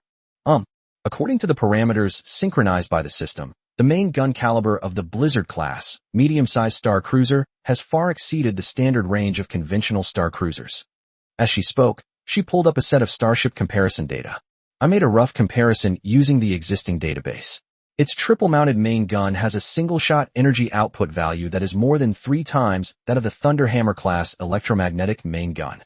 According to the parameters synchronized by the system, the main gun caliber of the Blizzard class, medium-sized star cruiser, has far exceeded the standard range of conventional star cruisers. As she spoke, she pulled up a set of Starship comparison data. I made a rough comparison using the existing database. Its triple-mounted main gun has a single-shot energy output value that is more than 3 times that of the Thunderhammer-class electromagnetic main gun.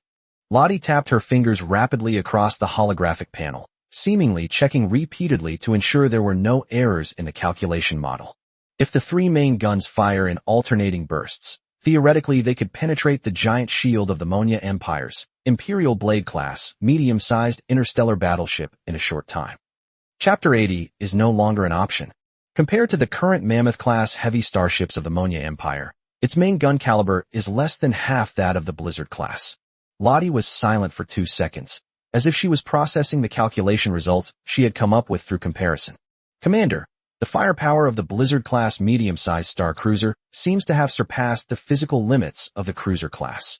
Lottie tapped her fingers rapidly across the holographic panel, seemingly checking repeatedly to ensure there were no errors in the calculation model. If the 3 main guns fire in alternating bursts, theoretically they could penetrate the giant shield of the Manhwa Empire's Imperial Blade-class, medium-sized interstellar battleship in a short time. Chapter 80 is no longer an option. Compared to the current Mammoth-class heavy starships of the Manhwa Empire, its main gun caliber is less than half that of the Blizzard class. Lottie was silent for 2 seconds, as if she was processing the calculation results she had come up with through comparison. Commander, the firepower of the Blizzard-class medium-sized star cruiser seems to have surpassed the physical limits of the cruiser class.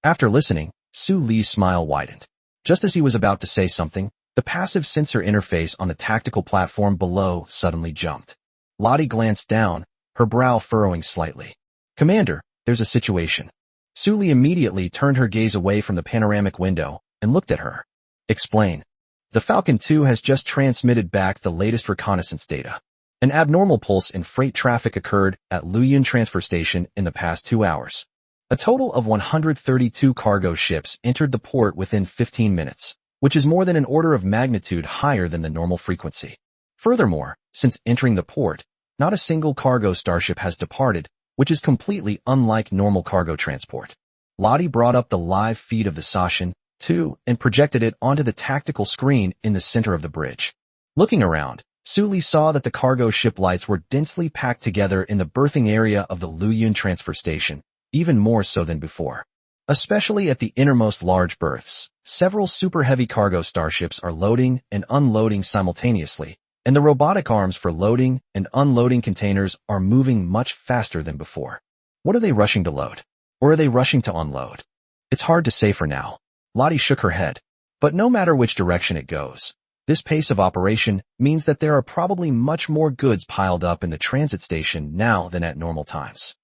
After listening, Sully's smile widened. Just as he was about to say something, the passive sensor interface on the tactical platform below suddenly jumped. Lottie glanced down, her brow furrowing slightly. Commander, there's a situation. Sully immediately turned her gaze away from the panoramic window and looked at her. Explain. The Falcon 2 has just transmitted back the latest reconnaissance data. An abnormal pulse in freight traffic occurred at Luoyang Transfer Station in the past 2 hours. A total of 132 cargo ships entered the port within 15 minutes, which is more than an order of magnitude higher than the normal frequency. Furthermore, since entering the port, not a single cargo starship has departed, which is completely unlike normal cargo transport. Lottie brought up the live feed of the Sashin, too, and projected it onto the tactical screen in the center of the bridge. Looking around, Sully saw that the cargo ship lights were densely packed together in the berthing area of the Luoyang Transfer Station, even more so than before. Especially at the innermost large berths, several super-heavy cargo starships are loading and unloading simultaneously, and the robotic arms for loading and unloading containers are moving much faster than before. What are they rushing to load? Or are they rushing to unload? It's hard to say for now. Lottie shook her head. But no matter which direction it goes, this pace of operation means that there are probably much more goods piled up in the transit station now than at normal times.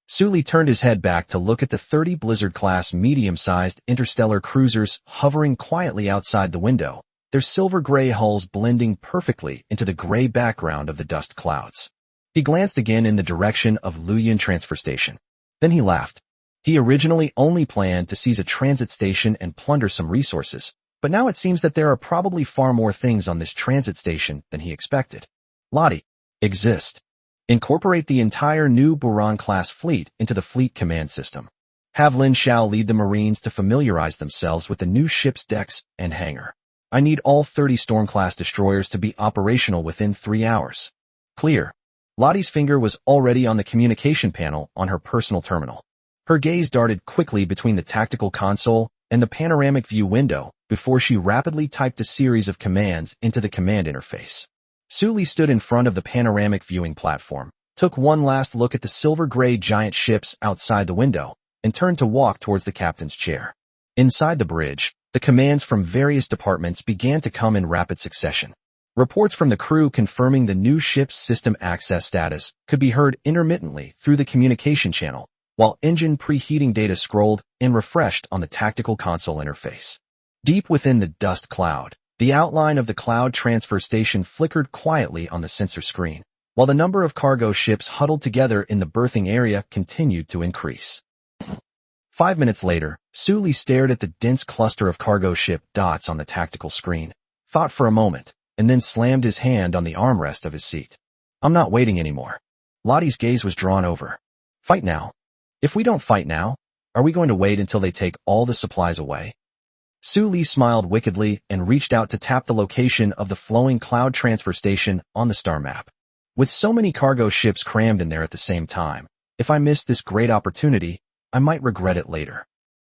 Sully turned his head back to look at the 30 Blizzard-class medium-sized interstellar cruisers hovering quietly outside the window, their silver-gray hulls blending perfectly into the gray background of the dust clouds. He glanced again in the direction of Luoyang Transfer Station. Then he laughed. He originally only planned to seize a transit station and plunder some resources, but now it seems that there are probably far more things on this transit station than he expected. Lottie, exist. Incorporate the entire new Buran-class fleet into the fleet command system. Have Lin Xiao lead the Marines to familiarize themselves with the new ship's decks and hangar. I need all 30 Storm-class destroyers to be operational within 3 hours. Clear. Lottie's finger was already on the communication panel on her personal terminal. Her gaze darted quickly between the tactical console and the panoramic view window before she rapidly typed a series of commands into the command interface. Sully stood in front of the panoramic viewing platform, took one last look at the silver-gray giant ships outside the window, and turned to walk towards the captain's chair. Inside the bridge, the commands from various departments began to come in rapid succession. Reports from the crew confirming the new ship's system access status could be heard intermittently through the communication channel, while engine preheating data scrolled and refreshed on the tactical console interface. Deep within the dust cloud, the outline of the cloud transfer station flickered quietly on the sensor screen. while the number of cargo ships huddled together in the berthing area continued to increase. 5 minutes later, Su Li stared at the dense cluster of cargo ship dots on the tactical screen, thought for a moment, and then slammed his hand on the armrest of his seat. I'm not waiting anymore. Lottie's gaze was drawn over. Fight now. If we don't fight now, are we going to wait until they take all the supplies away? Su Li smiled wickedly and reached out to tap the location of the flowing cloud transfer station on the star map. With so many cargo ships crammed in there at the same time, if I miss this great opportunity, I might regret it later.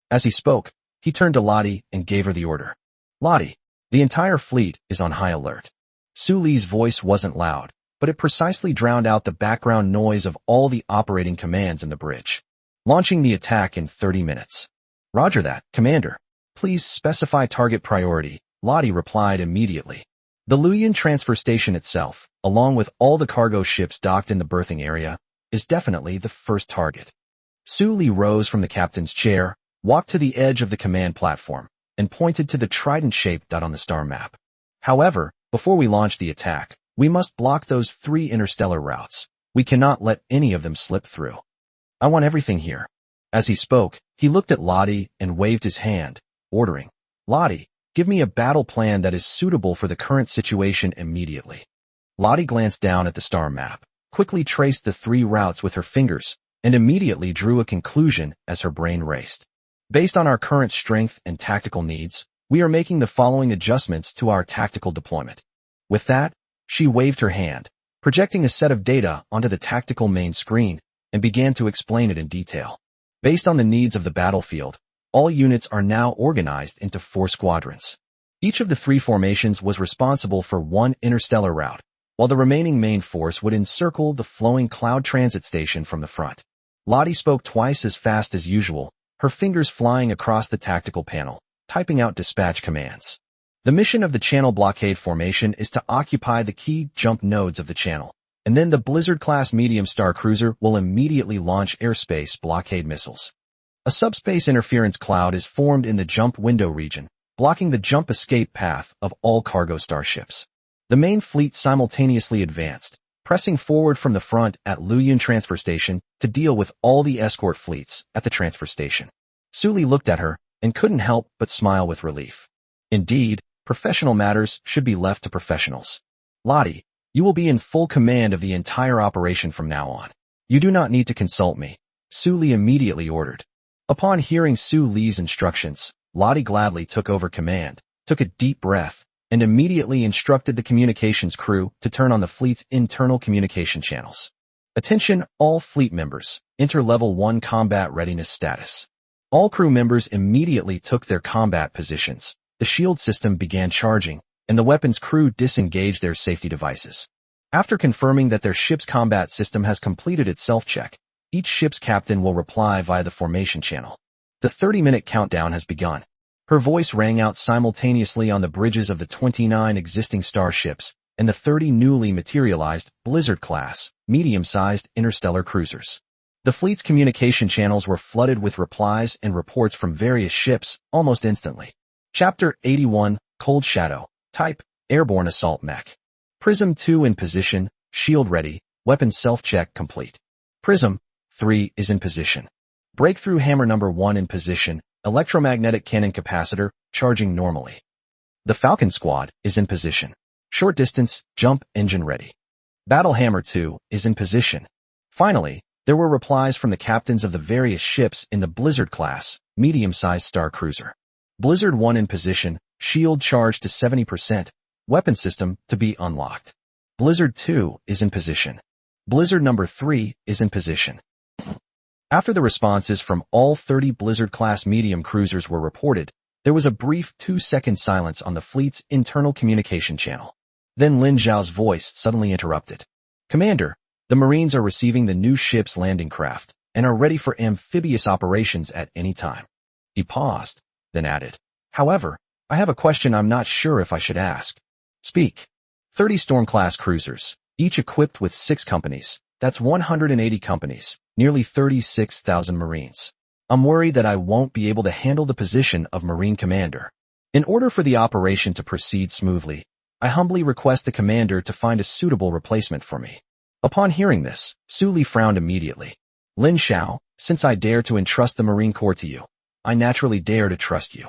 As he spoke, he turned to Lottie and gave her the order. Lottie, the entire fleet is on high alert. Su Li's voice wasn't loud, but it precisely drowned out the background noise of all the operating commands in the bridge. Launching the attack in 30 minutes. Roger that, Commander. Please specify target priority, Lottie replied immediately. The Luoyuan transfer station itself, along with all the cargo ships docked in the berthing area, is definitely the first target. Su Li rose from the captain's chair, walked to the edge of the command platform, and pointed to the trident-shaped dot on the star map. However, before we launch the attack, we must block those 3 interstellar routes. We cannot let any of them slip through. I want everything here. As he spoke, he looked at Lottie and waved his hand, ordering, Lottie, give me a battle plan that is suitable for the current situation immediately. Lottie glanced down at the star map, quickly traced the 3 routes with her fingers, and immediately drew a conclusion as her brain raced. Based on our current strength and tactical needs, we are making the following adjustments to our tactical deployment. With that, she waved her hand, projecting a set of data onto the tactical main screen, and began to explain it in detail. Based on the needs of the battlefield, all units are now organized into 4 squadrons. Each of the 3 formations was responsible for 1 interstellar route, while the remaining main force would encircle the flowing cloud transit station from the front. Lottie spoke twice as fast as usual, her fingers flying across the tactical panel, typing out dispatch commands. The mission of the channel blockade formation is to occupy the key jump nodes of the channel, and then the Blizzard-class medium star cruiser will immediately launch airspace blockade missiles. A subspace interference cloud is formed in the jump window region, blocking the jump escape path of all cargo starships. The main fleet simultaneously advanced, pressing forward from the front at Luoyuan transfer station to deal with all the escort fleets at the transfer station. Su Li looked at her and couldn't help but smile with relief. Indeed, professional matters should be left to professionals. Lottie, you will be in full command of the entire operation from now on. You do not need to consult me, Su Li immediately ordered. Upon hearing Su Li's instructions, Lottie gladly took over command, took a deep breath, and immediately instructed the communications crew to turn on the fleet's internal communication channels. Attention all fleet members, enter level 1 combat readiness status. All crew members immediately took their combat positions, the shield system began charging, and the weapons crew disengaged their safety devices. After confirming that their ship's combat system has completed its self-check, each ship's captain will reply via the formation channel. The 30-minute countdown has begun. Her voice rang out simultaneously on the bridges of the 29 existing starships and the 30 newly materialized Blizzard-class, medium-sized interstellar cruisers. The fleet's communication channels were flooded with replies and reports from various ships almost instantly. Chapter 81, Cold Shadow. Type, Airborne Assault Mech. Prism 2 in position, shield ready, weapon self-check complete. Prism 3 is in position. Breakthrough hammer number 1 in position, electromagnetic cannon capacitor, charging normally. The Falcon Squad is in position. Short distance, jump engine ready. Battle hammer 2 is in position. Finally, there were replies from the captains of the various ships in the Blizzard-class, medium-sized star cruiser. Blizzard 1 in position, shield charged to 70%, weapon system to be unlocked. Blizzard 2 is in position. Blizzard number 3 is in position. After the responses from all 30 Blizzard-class medium cruisers were reported, there was a brief 2-second silence on the fleet's internal communication channel. Then Lin Zhao's voice suddenly interrupted. Commander, the Marines are receiving the new ship's landing craft and are ready for amphibious operations at any time. He paused, then added, However, I have a question I'm not sure if I should ask. Speak. 30 Storm-class cruisers, each equipped with 6 companies. That's 180 companies, nearly 36,000 Marines. I'm worried that I won't be able to handle the position of Marine Commander. In order for the operation to proceed smoothly, I humbly request the Commander to find a suitable replacement for me. Upon hearing this, Su Li frowned immediately. Lin Xiao, since I dare to entrust the Marine Corps to you, I naturally dare to trust you.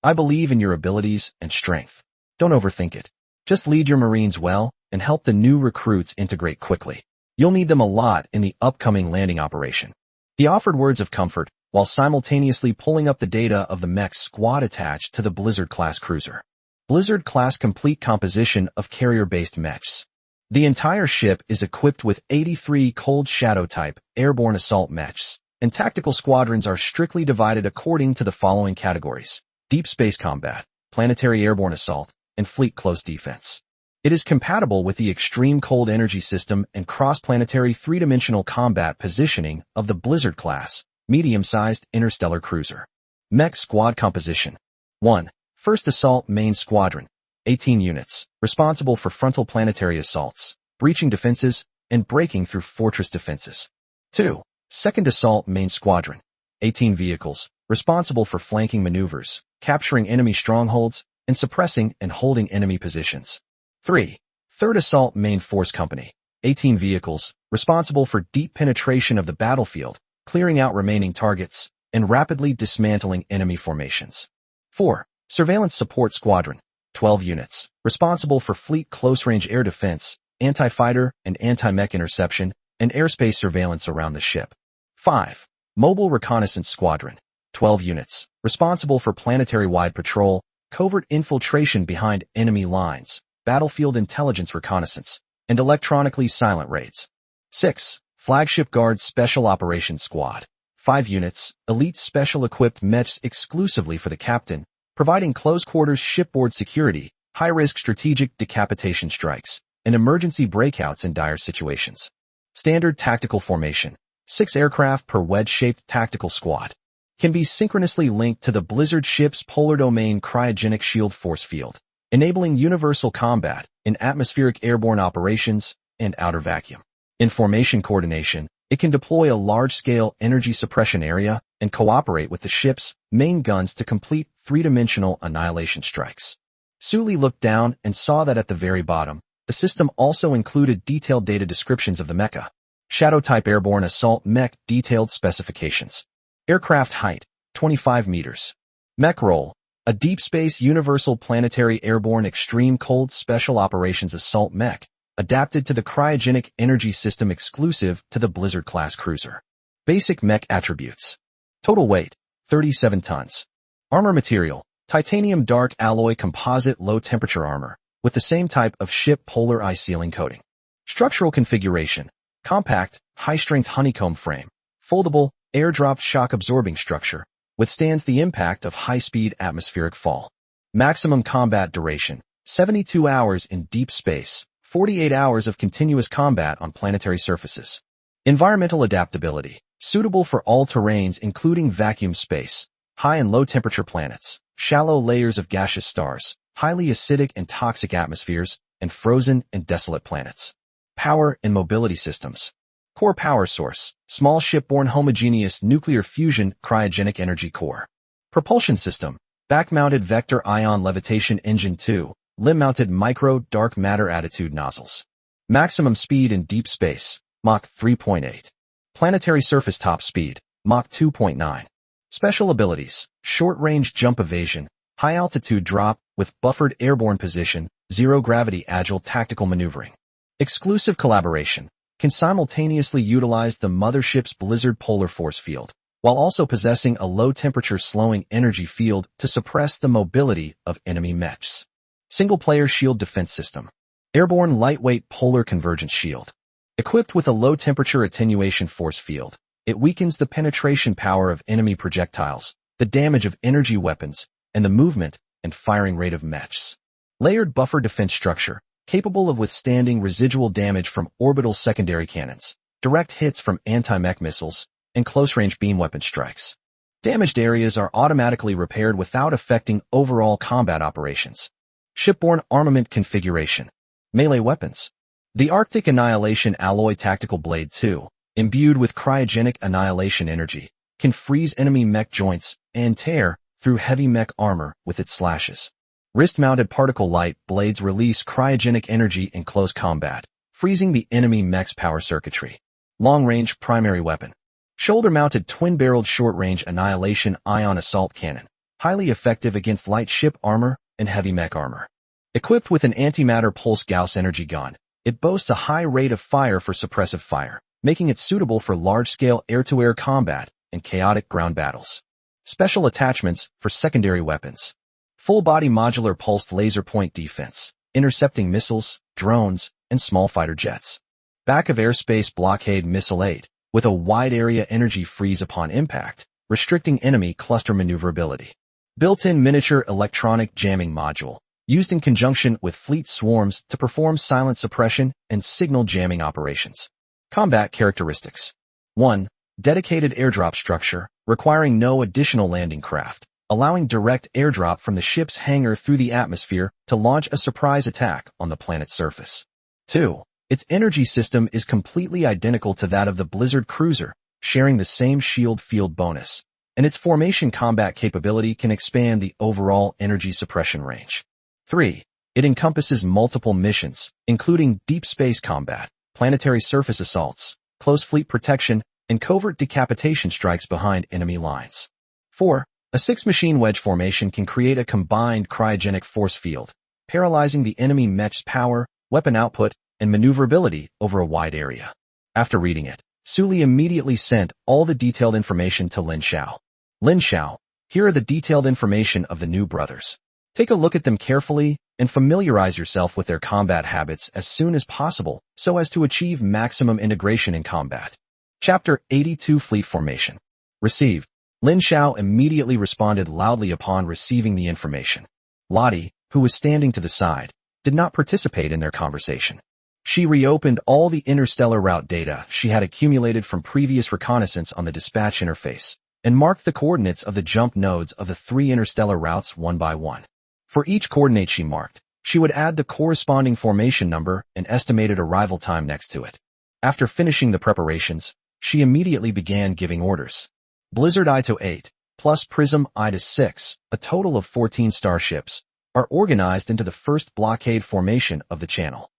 I believe in your abilities and strength. Don't overthink it. Just lead your Marines well and help the new recruits integrate quickly. You'll need them a lot in the upcoming landing operation. He offered words of comfort while simultaneously pulling up the data of the Mechs squad attached to the Blizzard-class cruiser. Blizzard-class complete composition of carrier-based Mechs. The entire ship is equipped with 83 Cold Shadow-type airborne assault Mechs, and tactical squadrons are strictly divided according to the following categories: deep space combat, planetary airborne assault, and fleet close defense. It is compatible with the extreme cold energy system and cross-planetary three-dimensional combat positioning of the Blizzard-class, medium-sized interstellar cruiser. Mech squad composition. 1. First Assault Main Squadron, 18 units, responsible for frontal planetary assaults, breaching defenses, and breaking through fortress defenses. 2. Second Assault Main Squadron, 18 vehicles, responsible for flanking maneuvers, capturing enemy strongholds, and suppressing and holding enemy positions. 3. Third Assault Main Force Company, 18 vehicles, responsible for deep penetration of the battlefield, clearing out remaining targets, and rapidly dismantling enemy formations. 4. Surveillance Support Squadron, 12 units, responsible for fleet close-range air defense, anti-fighter and anti-mech interception, and airspace surveillance around the ship. 5. Mobile Reconnaissance Squadron, 12 units, responsible for planetary-wide patrol, covert infiltration behind enemy lines, battlefield intelligence reconnaissance, and electronically silent raids. 6. Flagship Guard Special Operations Squad, 5 units, elite special-equipped Mechs exclusively for the captain, providing close-quarters shipboard security, high-risk strategic decapitation strikes, and emergency breakouts in dire situations. Standard Tactical Formation, 6 aircraft per wedge-shaped tactical squad. Can be synchronously linked to the Blizzard ship's polar domain cryogenic shield force field, enabling universal combat in atmospheric airborne operations and outer vacuum. In formation coordination, it can deploy a large-scale energy suppression area and cooperate with the ship's main guns to complete three-dimensional annihilation strikes. Su Li looked down and saw that at the very bottom, the system also included detailed data descriptions of the mecha. Shadow-type airborne assault mech detailed specifications. Aircraft height, 25 meters. Mech role, a deep space universal planetary airborne extreme cold special operations assault mech, adapted to the cryogenic energy system exclusive to the Blizzard-class cruiser. Basic mech attributes. Total weight, 37 tons. Armor material, titanium dark alloy composite low-temperature armor, with the same type of ship polar ice sealing coating. Structural configuration, compact, high-strength honeycomb frame, foldable, airdropped shock-absorbing structure, withstands the impact of high-speed atmospheric fall. Maximum combat duration, 72 hours in deep space, 48 hours of continuous combat on planetary surfaces. Environmental adaptability, suitable for all terrains including vacuum space, high and low temperature planets, shallow layers of gaseous stars, highly acidic and toxic atmospheres, and frozen and desolate planets. Power and mobility systems. Core power source, small shipborne homogeneous nuclear fusion cryogenic energy core. Propulsion system, back-mounted vector ion levitation engine 2, limb-mounted micro dark matter attitude nozzles. Maximum speed in deep space, Mach 3.8. Planetary surface top speed, Mach 2.9. Special abilities, short-range jump evasion, high-altitude drop with buffered airborne position, zero-gravity agile tactical maneuvering. Exclusive collaboration, can simultaneously utilize the mothership's Blizzard polar force field, while also possessing a low-temperature slowing energy field to suppress the mobility of enemy mechs. Single-player shield defense system. Airborne lightweight polar convergence shield. Equipped with a low-temperature attenuation force field, it weakens the penetration power of enemy projectiles, the damage of energy weapons, and the movement and firing rate of mechs. Layered buffer defense structure, capable of withstanding residual damage from orbital secondary cannons, direct hits from anti-mech missiles, and close-range beam weapon strikes. Damaged areas are automatically repaired without affecting overall combat operations. Shipborne armament configuration. Melee weapons. The Arctic Annihilation Alloy Tactical Blade 2, imbued with cryogenic annihilation energy, can freeze enemy mech joints and tear through heavy mech armor with its slashes. Wrist-mounted particle light blades release cryogenic energy in close combat, freezing the enemy mech's power circuitry. Long-range primary weapon. Shoulder-mounted twin-barreled short-range annihilation ion assault cannon, highly effective against light ship armor and heavy mech armor. Equipped with an antimatter pulse Gauss energy gun, it boasts a high rate of fire for suppressive fire, making it suitable for large-scale air-to-air combat and chaotic ground battles. Special attachments for secondary weapons. Full-body modular pulsed laser point defense, intercepting missiles, drones, and small fighter jets. Back of airspace blockade missile 8, with a wide-area energy freeze upon impact, restricting enemy cluster maneuverability. Built-in miniature electronic jamming module, used in conjunction with fleet swarms to perform silent suppression and signal jamming operations. Combat characteristics. 1. Dedicated airdrop structure, requiring no additional landing craft, allowing direct airdrop from the ship's hangar through the atmosphere to launch a surprise attack on the planet's surface. 2. Its energy system is completely identical to that of the Blizzard cruiser, sharing the same shield field bonus, and its formation combat capability can expand the overall energy suppression range. 3. It encompasses multiple missions, including deep space combat, planetary surface assaults, close fleet protection, and covert decapitation strikes behind enemy lines. 4. A 6-machine wedge formation can create a combined cryogenic force field, paralyzing the enemy mech's power, weapon output, and maneuverability over a wide area. After reading it, Suli immediately sent all the detailed information to Lin Xiao. Lin Xiao, here are the detailed information of the new brothers. Take a look at them carefully and familiarize yourself with their combat habits as soon as possible so as to achieve maximum integration in combat. Chapter 82 Fleet Formation. Received. Lin Xiao immediately responded loudly upon receiving the information. Lottie, who was standing to the side, did not participate in their conversation. She reopened all the interstellar route data she had accumulated from previous reconnaissance on the dispatch interface, and marked the coordinates of the jump nodes of the 3 interstellar routes one by one. For each coordinate she marked, she would add the corresponding formation number and estimated arrival time next to it. After finishing the preparations, she immediately began giving orders. Blizzard Ito 8, plus Prism Ito 6, a total of 14 starships, are organized into the first blockade formation of the channel.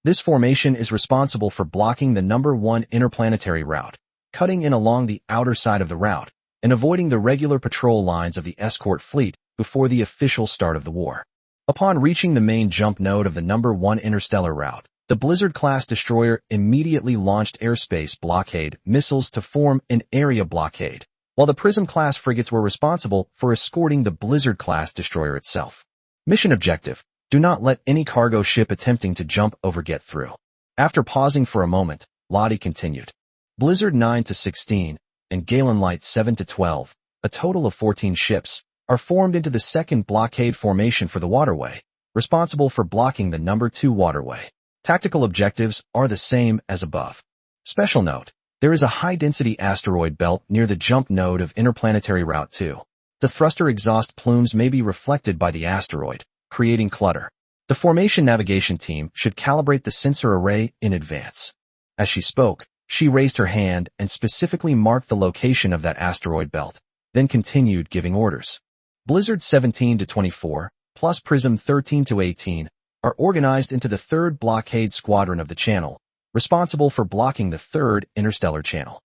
This formation is responsible for blocking the number 1 interplanetary route, cutting in along the outer side of the route, and avoiding the regular patrol lines of the escort fleet before the official start of the war. Upon reaching the main jump node of the number 1 interstellar route, the Blizzard-class destroyer immediately launched airspace blockade missiles to form an area blockade, while the Prism-class frigates were responsible for escorting the Blizzard-class destroyer itself. Mission objective: do not let any cargo ship attempting to jump over get through. After pausing for a moment, Lottie continued. Blizzard 9 to 16 and Galen Light 7 to 12, a total of 14 ships, are formed into the second blockade formation for the waterway, responsible for blocking the number 2 waterway. Tactical objectives are the same as above. Special note: there is a high-density asteroid belt near the jump node of Interplanetary Route 2. The thruster exhaust plumes may be reflected by the asteroid, creating clutter. The formation navigation team should calibrate the sensor array in advance. As she spoke, she raised her hand and specifically marked the location of that asteroid belt, then continued giving orders. Blizzard 17 to 24, plus Prism 13 to 18, are organized into the 3rd blockade squadron of the channel, responsible for blocking the 3rd interstellar channel.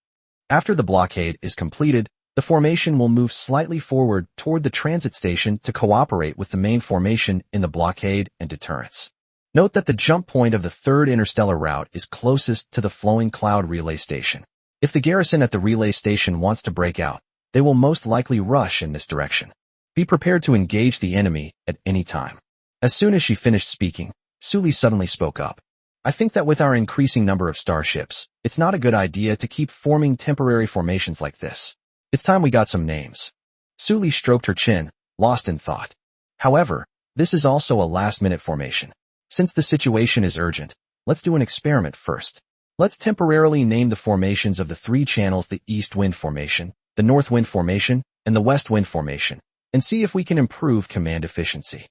After the blockade is completed, the formation will move slightly forward toward the transit station to cooperate with the main formation in the blockade and deterrence. Note that the jump point of the 3rd interstellar route is closest to the flowing cloud relay station. If the garrison at the relay station wants to break out, they will most likely rush in this direction. Be prepared to engage the enemy at any time. As soon as she finished speaking, Suli suddenly spoke up. I think that with our increasing number of starships, it's not a good idea to keep forming temporary formations like this. It's time we got some names. Suli stroked her chin, lost in thought. However, this is also a last-minute formation. Since the situation is urgent, let's do an experiment first. Let's temporarily name the formations of the 3 channels: the East Wind Formation, the North Wind Formation, and the West Wind Formation, and see if we can improve command efficiency.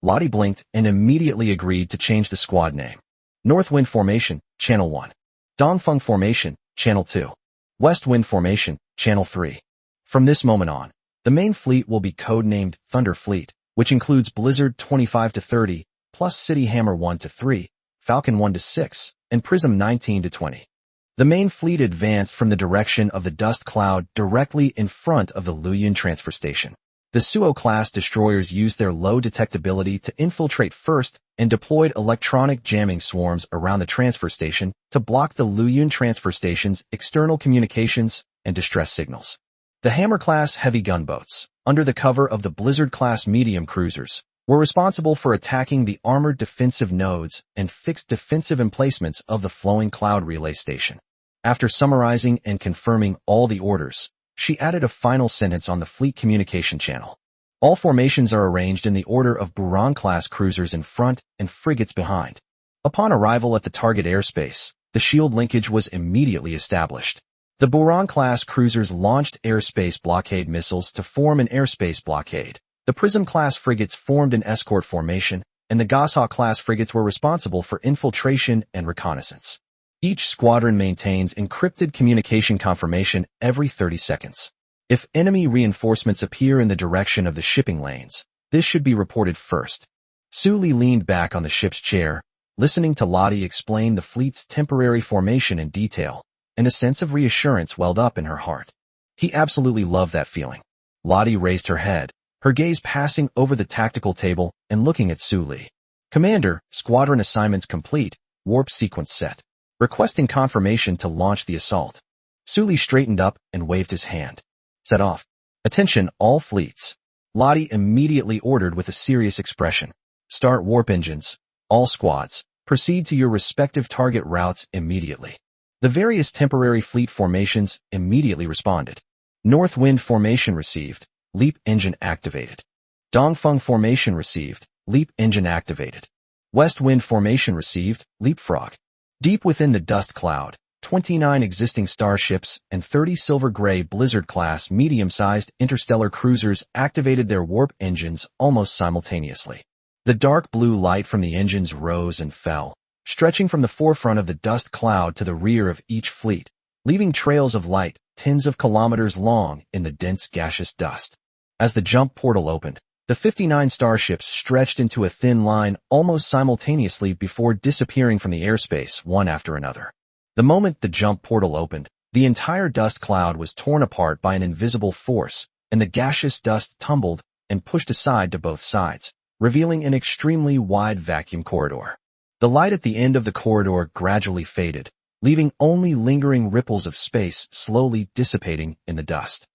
Lottie blinked and immediately agreed to change the squad name. North Wind Formation, Channel 1. Dongfeng Formation, Channel 2. West Wind Formation, Channel 3. From this moment on, the main fleet will be codenamed Thunder Fleet, which includes Blizzard 25 to 30, plus City Hammer 1 to 3, Falcon 1 to 6, and Prism 19 to 20. The main fleet advanced from the direction of the dust cloud directly in front of the Luyun transfer station. The Suo-class destroyers used their low detectability to infiltrate first and deployed electronic jamming swarms around the transfer station to block the Luyun transfer station's external communications and distress signals. The Hammer-class heavy gunboats, under the cover of the Blizzard-class medium cruisers, were responsible for attacking the armored defensive nodes and fixed defensive emplacements of the flowing cloud relay station. After summarizing and confirming all the orders, she added a final sentence on the fleet communication channel. All formations are arranged in the order of Buran-class cruisers in front and frigates behind. Upon arrival at the target airspace, the shield linkage was immediately established. The Buran-class cruisers launched airspace blockade missiles to form an airspace blockade. The Prism-class frigates formed an escort formation, and the Goshawk-class frigates were responsible for infiltration and reconnaissance. Each squadron maintains encrypted communication confirmation every 30 seconds. If enemy reinforcements appear in the direction of the shipping lanes, this should be reported first. Su Li leaned back on the ship's chair, listening to Lottie explain the fleet's temporary formation in detail, and a sense of reassurance welled up in her heart. He absolutely loved that feeling. Lottie raised her head, her gaze passing over the tactical table and looking at Su Li. Commander, squadron assignments complete, warp sequence set. Requesting confirmation to launch the assault. Su Li straightened up and waved his hand. Set off. Attention, all fleets. Lottie immediately ordered with a serious expression. Start warp engines. All squads, proceed to your respective target routes immediately. The various temporary fleet formations immediately responded. North Wind formation received. Leap engine activated. Dongfeng formation received. Leap engine activated. West Wind formation received. Leapfrog. Deep within the dust cloud, 29 existing starships and 30 silver-gray Blizzard-class medium-sized interstellar cruisers activated their warp engines almost simultaneously. The dark blue light from the engines rose and fell, stretching from the forefront of the dust cloud to the rear of each fleet, leaving trails of light tens of kilometers long in the dense gaseous dust. As the jump portal opened, the 59 starships stretched into a thin line almost simultaneously before disappearing from the airspace one after another. The moment the jump portal opened, the entire dust cloud was torn apart by an invisible force, and the gaseous dust tumbled and pushed aside to both sides, revealing an extremely wide vacuum corridor. The light at the end of the corridor gradually faded, leaving only lingering ripples of space slowly dissipating in the dust.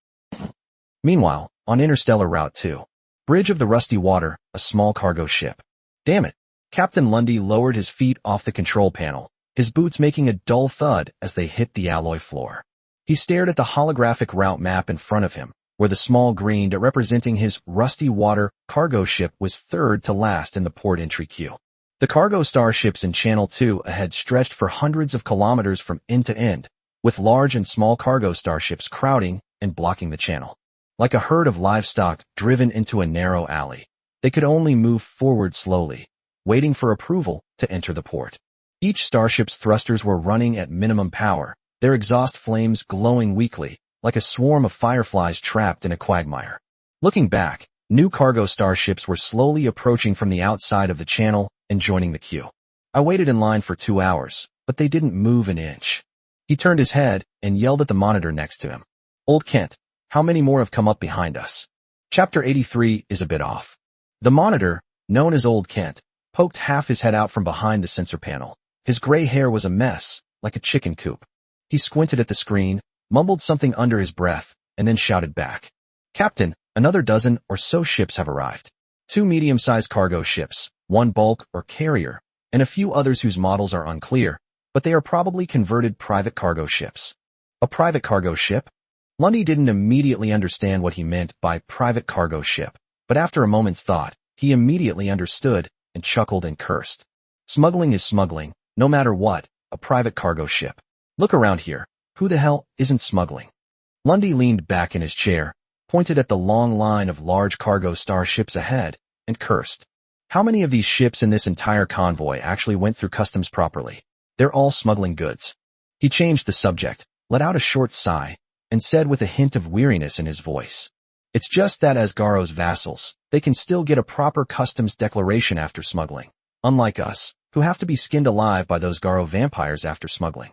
Meanwhile, on Interstellar Route 2, Bridge of the Rusty Water, a small cargo ship. Damn it. Captain Lundy lowered his feet off the control panel, his boots making a dull thud as they hit the alloy floor. He stared at the holographic route map in front of him, where the small green dot representing his Rusty Water cargo ship was third to last in the port entry queue. The cargo starships in Channel 2 ahead stretched for hundreds of kilometers from end to end, with large and small cargo starships crowding and blocking the channel. Like a herd of livestock driven into a narrow alley, they could only move forward slowly, waiting for approval to enter the port. Each starship's thrusters were running at minimum power, their exhaust flames glowing weakly, like a swarm of fireflies trapped in a quagmire. Looking back, new cargo starships were slowly approaching from the outside of the channel and joining the queue. I waited in line for 2 hours, but they didn't move an inch. He turned his head and yelled at the monitor next to him. Old Kent, how many more have come up behind us? Chapter 83 is a bit off. The monitor, known as Old Kent, poked half his head out from behind the sensor panel. His gray hair was a mess, like a chicken coop. He squinted at the screen, mumbled something under his breath, and then shouted back. Captain, another dozen or so ships have arrived. 2 medium-sized cargo ships, 1 bulk or carrier, and a few others whose models are unclear, but they are probably converted private cargo ships. A private cargo ship? Lundy didn't immediately understand what he meant by private cargo ship, but after a moment's thought, he immediately understood and chuckled and cursed. Smuggling is smuggling, no matter what, a private cargo ship. Look around here. Who the hell isn't smuggling? Lundy leaned back in his chair, pointed at the long line of large cargo starships ahead, and cursed. How many of these ships in this entire convoy actually went through customs properly? They're all smuggling goods. He changed the subject, let out a short sigh, and said with a hint of weariness in his voice. It's just that as Garo's vassals, they can still get a proper customs declaration after smuggling. Unlike us, who have to be skinned alive by those Garo vampires after smuggling.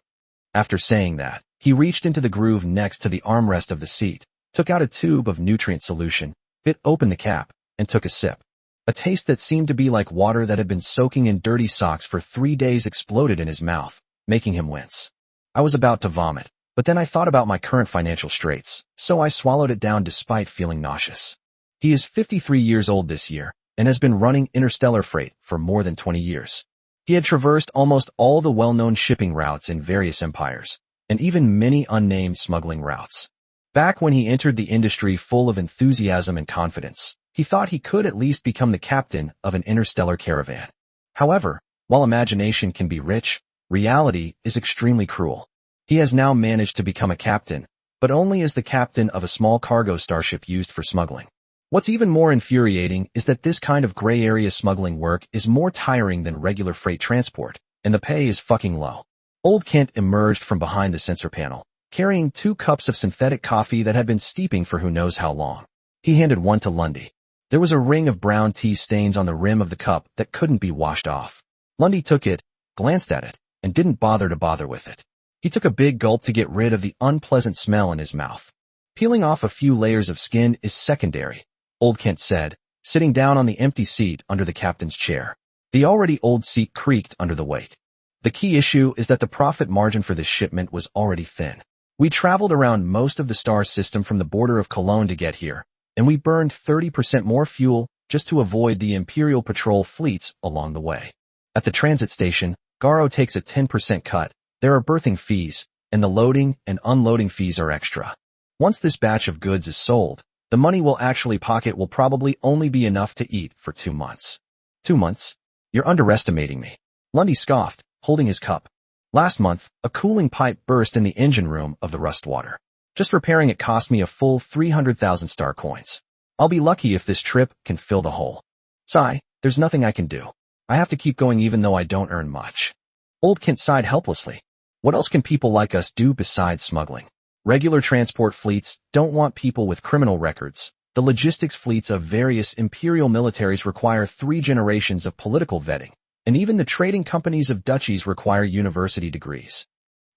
After saying that, he reached into the groove next to the armrest of the seat, took out a tube of nutrient solution, bit open the cap, and took a sip. A taste that seemed to be like water that had been soaking in dirty socks for 3 days exploded in his mouth, making him wince. I was about to vomit, but then I thought about my current financial straits, so I swallowed it down despite feeling nauseous. He is 53 years old this year, and has been running interstellar freight for more than 20 years. He had traversed almost all the well-known shipping routes in various empires, and even many unnamed smuggling routes. Back when he entered the industry full of enthusiasm and confidence, he thought he could at least become the captain of an interstellar caravan. However, while imagination can be rich, reality is extremely cruel. He has now managed to become a captain, but only as the captain of a small cargo starship used for smuggling. What's even more infuriating is that this kind of gray area smuggling work is more tiring than regular freight transport, and the pay is fucking low. Old Kent emerged from behind the sensor panel, carrying 2 cups of synthetic coffee that had been steeping for who knows how long. He handed one to Lundy. There was a ring of brown tea stains on the rim of the cup that couldn't be washed off. Lundy took it, glanced at it, and didn't bother with it. He took a big gulp to get rid of the unpleasant smell in his mouth. Peeling off a few layers of skin is secondary, Old Kent said, sitting down on the empty seat under the captain's chair. The already old seat creaked under the weight. The key issue is that the profit margin for this shipment was already thin. We traveled around most of the star system from the border of Cologne to get here, and we burned 30% more fuel just to avoid the Imperial patrol fleets along the way. At the transit station, Garo takes a 10% cut, there are berthing fees, and the loading and unloading fees are extra. Once this batch of goods is sold, the money we'll actually pocket will probably only be enough to eat for 2 months. 2 months? You're underestimating me. Lundy scoffed, holding his cup. Last month, a cooling pipe burst in the engine room of the Rustwater. Just repairing it cost me a full 300,000 star coins. I'll be lucky if this trip can fill the hole. Sigh, there's nothing I can do. I have to keep going even though I don't earn much. Old Kent sighed helplessly. What else can people like us do besides smuggling? Regular transport fleets don't want people with criminal records. The logistics fleets of various imperial militaries require 3 generations of political vetting, and even the trading companies of duchies require university degrees.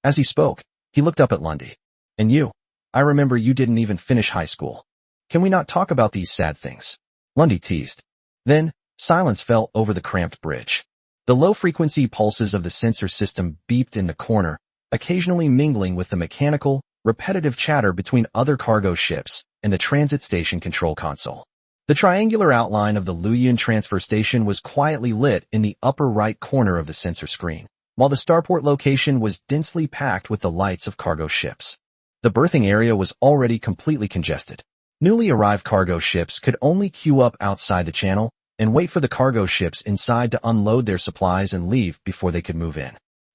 As he spoke, he looked up at Lundy. And you? I remember you didn't even finish high school. Can we not talk about these sad things? Lundy teased. Then, silence fell over the cramped bridge. The low-frequency pulses of the sensor system beeped in the corner, occasionally mingling with the mechanical, repetitive chatter between other cargo ships and the transit station control console. The triangular outline of the Luyan transfer station was quietly lit in the upper right corner of the sensor screen, while the starport location was densely packed with the lights of cargo ships. The berthing area was already completely congested. Newly arrived cargo ships could only queue up outside the channel and wait for the cargo ships inside to unload their supplies and leave before they could move in.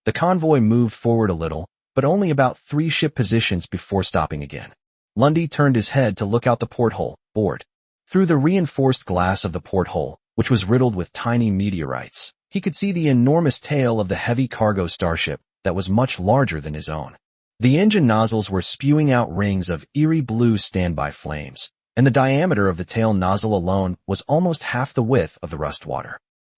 The convoy moved forward a little, but only about 3 ship positions before stopping again. Lundy turned his head to look out the porthole, bored. Through the reinforced glass of the porthole, which was riddled with tiny meteorites, he could see the enormous tail of the heavy cargo starship that was much larger than his own. The engine nozzles were spewing out rings of eerie blue standby flames, and the diameter of the tail nozzle alone was almost half the width of the Rustwater.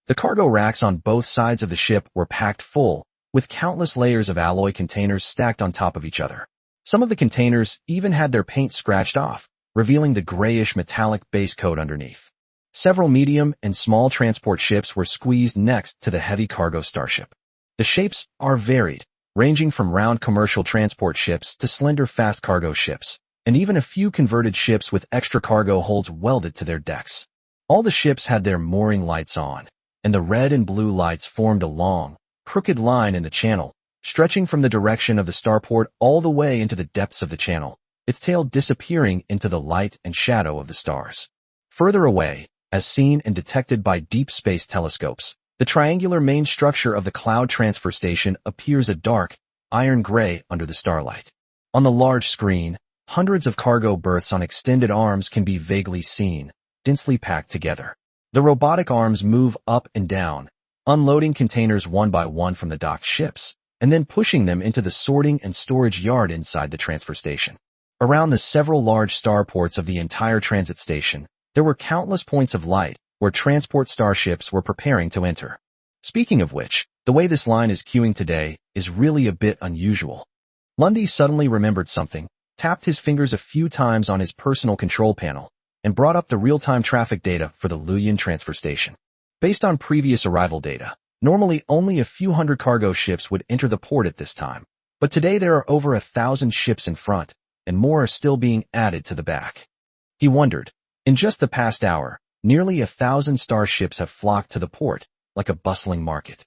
The cargo racks on both sides of the ship were packed full, with countless layers of alloy containers stacked on top of each other. Some of the containers even had their paint scratched off, revealing the grayish metallic base coat underneath. Several medium and small transport ships were squeezed next to the heavy cargo starship. The shapes are varied, ranging from round commercial transport ships to slender fast cargo ships, and even a few converted ships with extra cargo holds welded to their decks. All the ships had their mooring lights on, and the red and blue lights formed a long, crooked line in the channel, stretching from the direction of the starport all the way into the depths of the channel, its tail disappearing into the light and shadow of the stars. Further away, as seen and detected by deep space telescopes, the triangular main structure of the cloud transfer station appears a dark, iron gray under the starlight. On the large screen, hundreds of cargo berths on extended arms can be vaguely seen, densely packed together. The robotic arms move up and down, unloading containers one by one from the docked ships, and then pushing them into the sorting and storage yard inside the transfer station. Around the several large starports of the entire transit station, there were countless points of light where transport starships were preparing to enter. Speaking of which, the way this line is queuing today is really a bit unusual. Lundy suddenly remembered something, tapped his fingers a few times on his personal control panel, and brought up the real-time traffic data for the Luyan transfer station. Based on previous arrival data, normally only a few hundred cargo ships would enter the port at this time, but today there are over 1,000 ships in front, and more are still being added to the back. He wondered, in just the past hour, nearly 1,000 starships have flocked to the port, like a bustling market.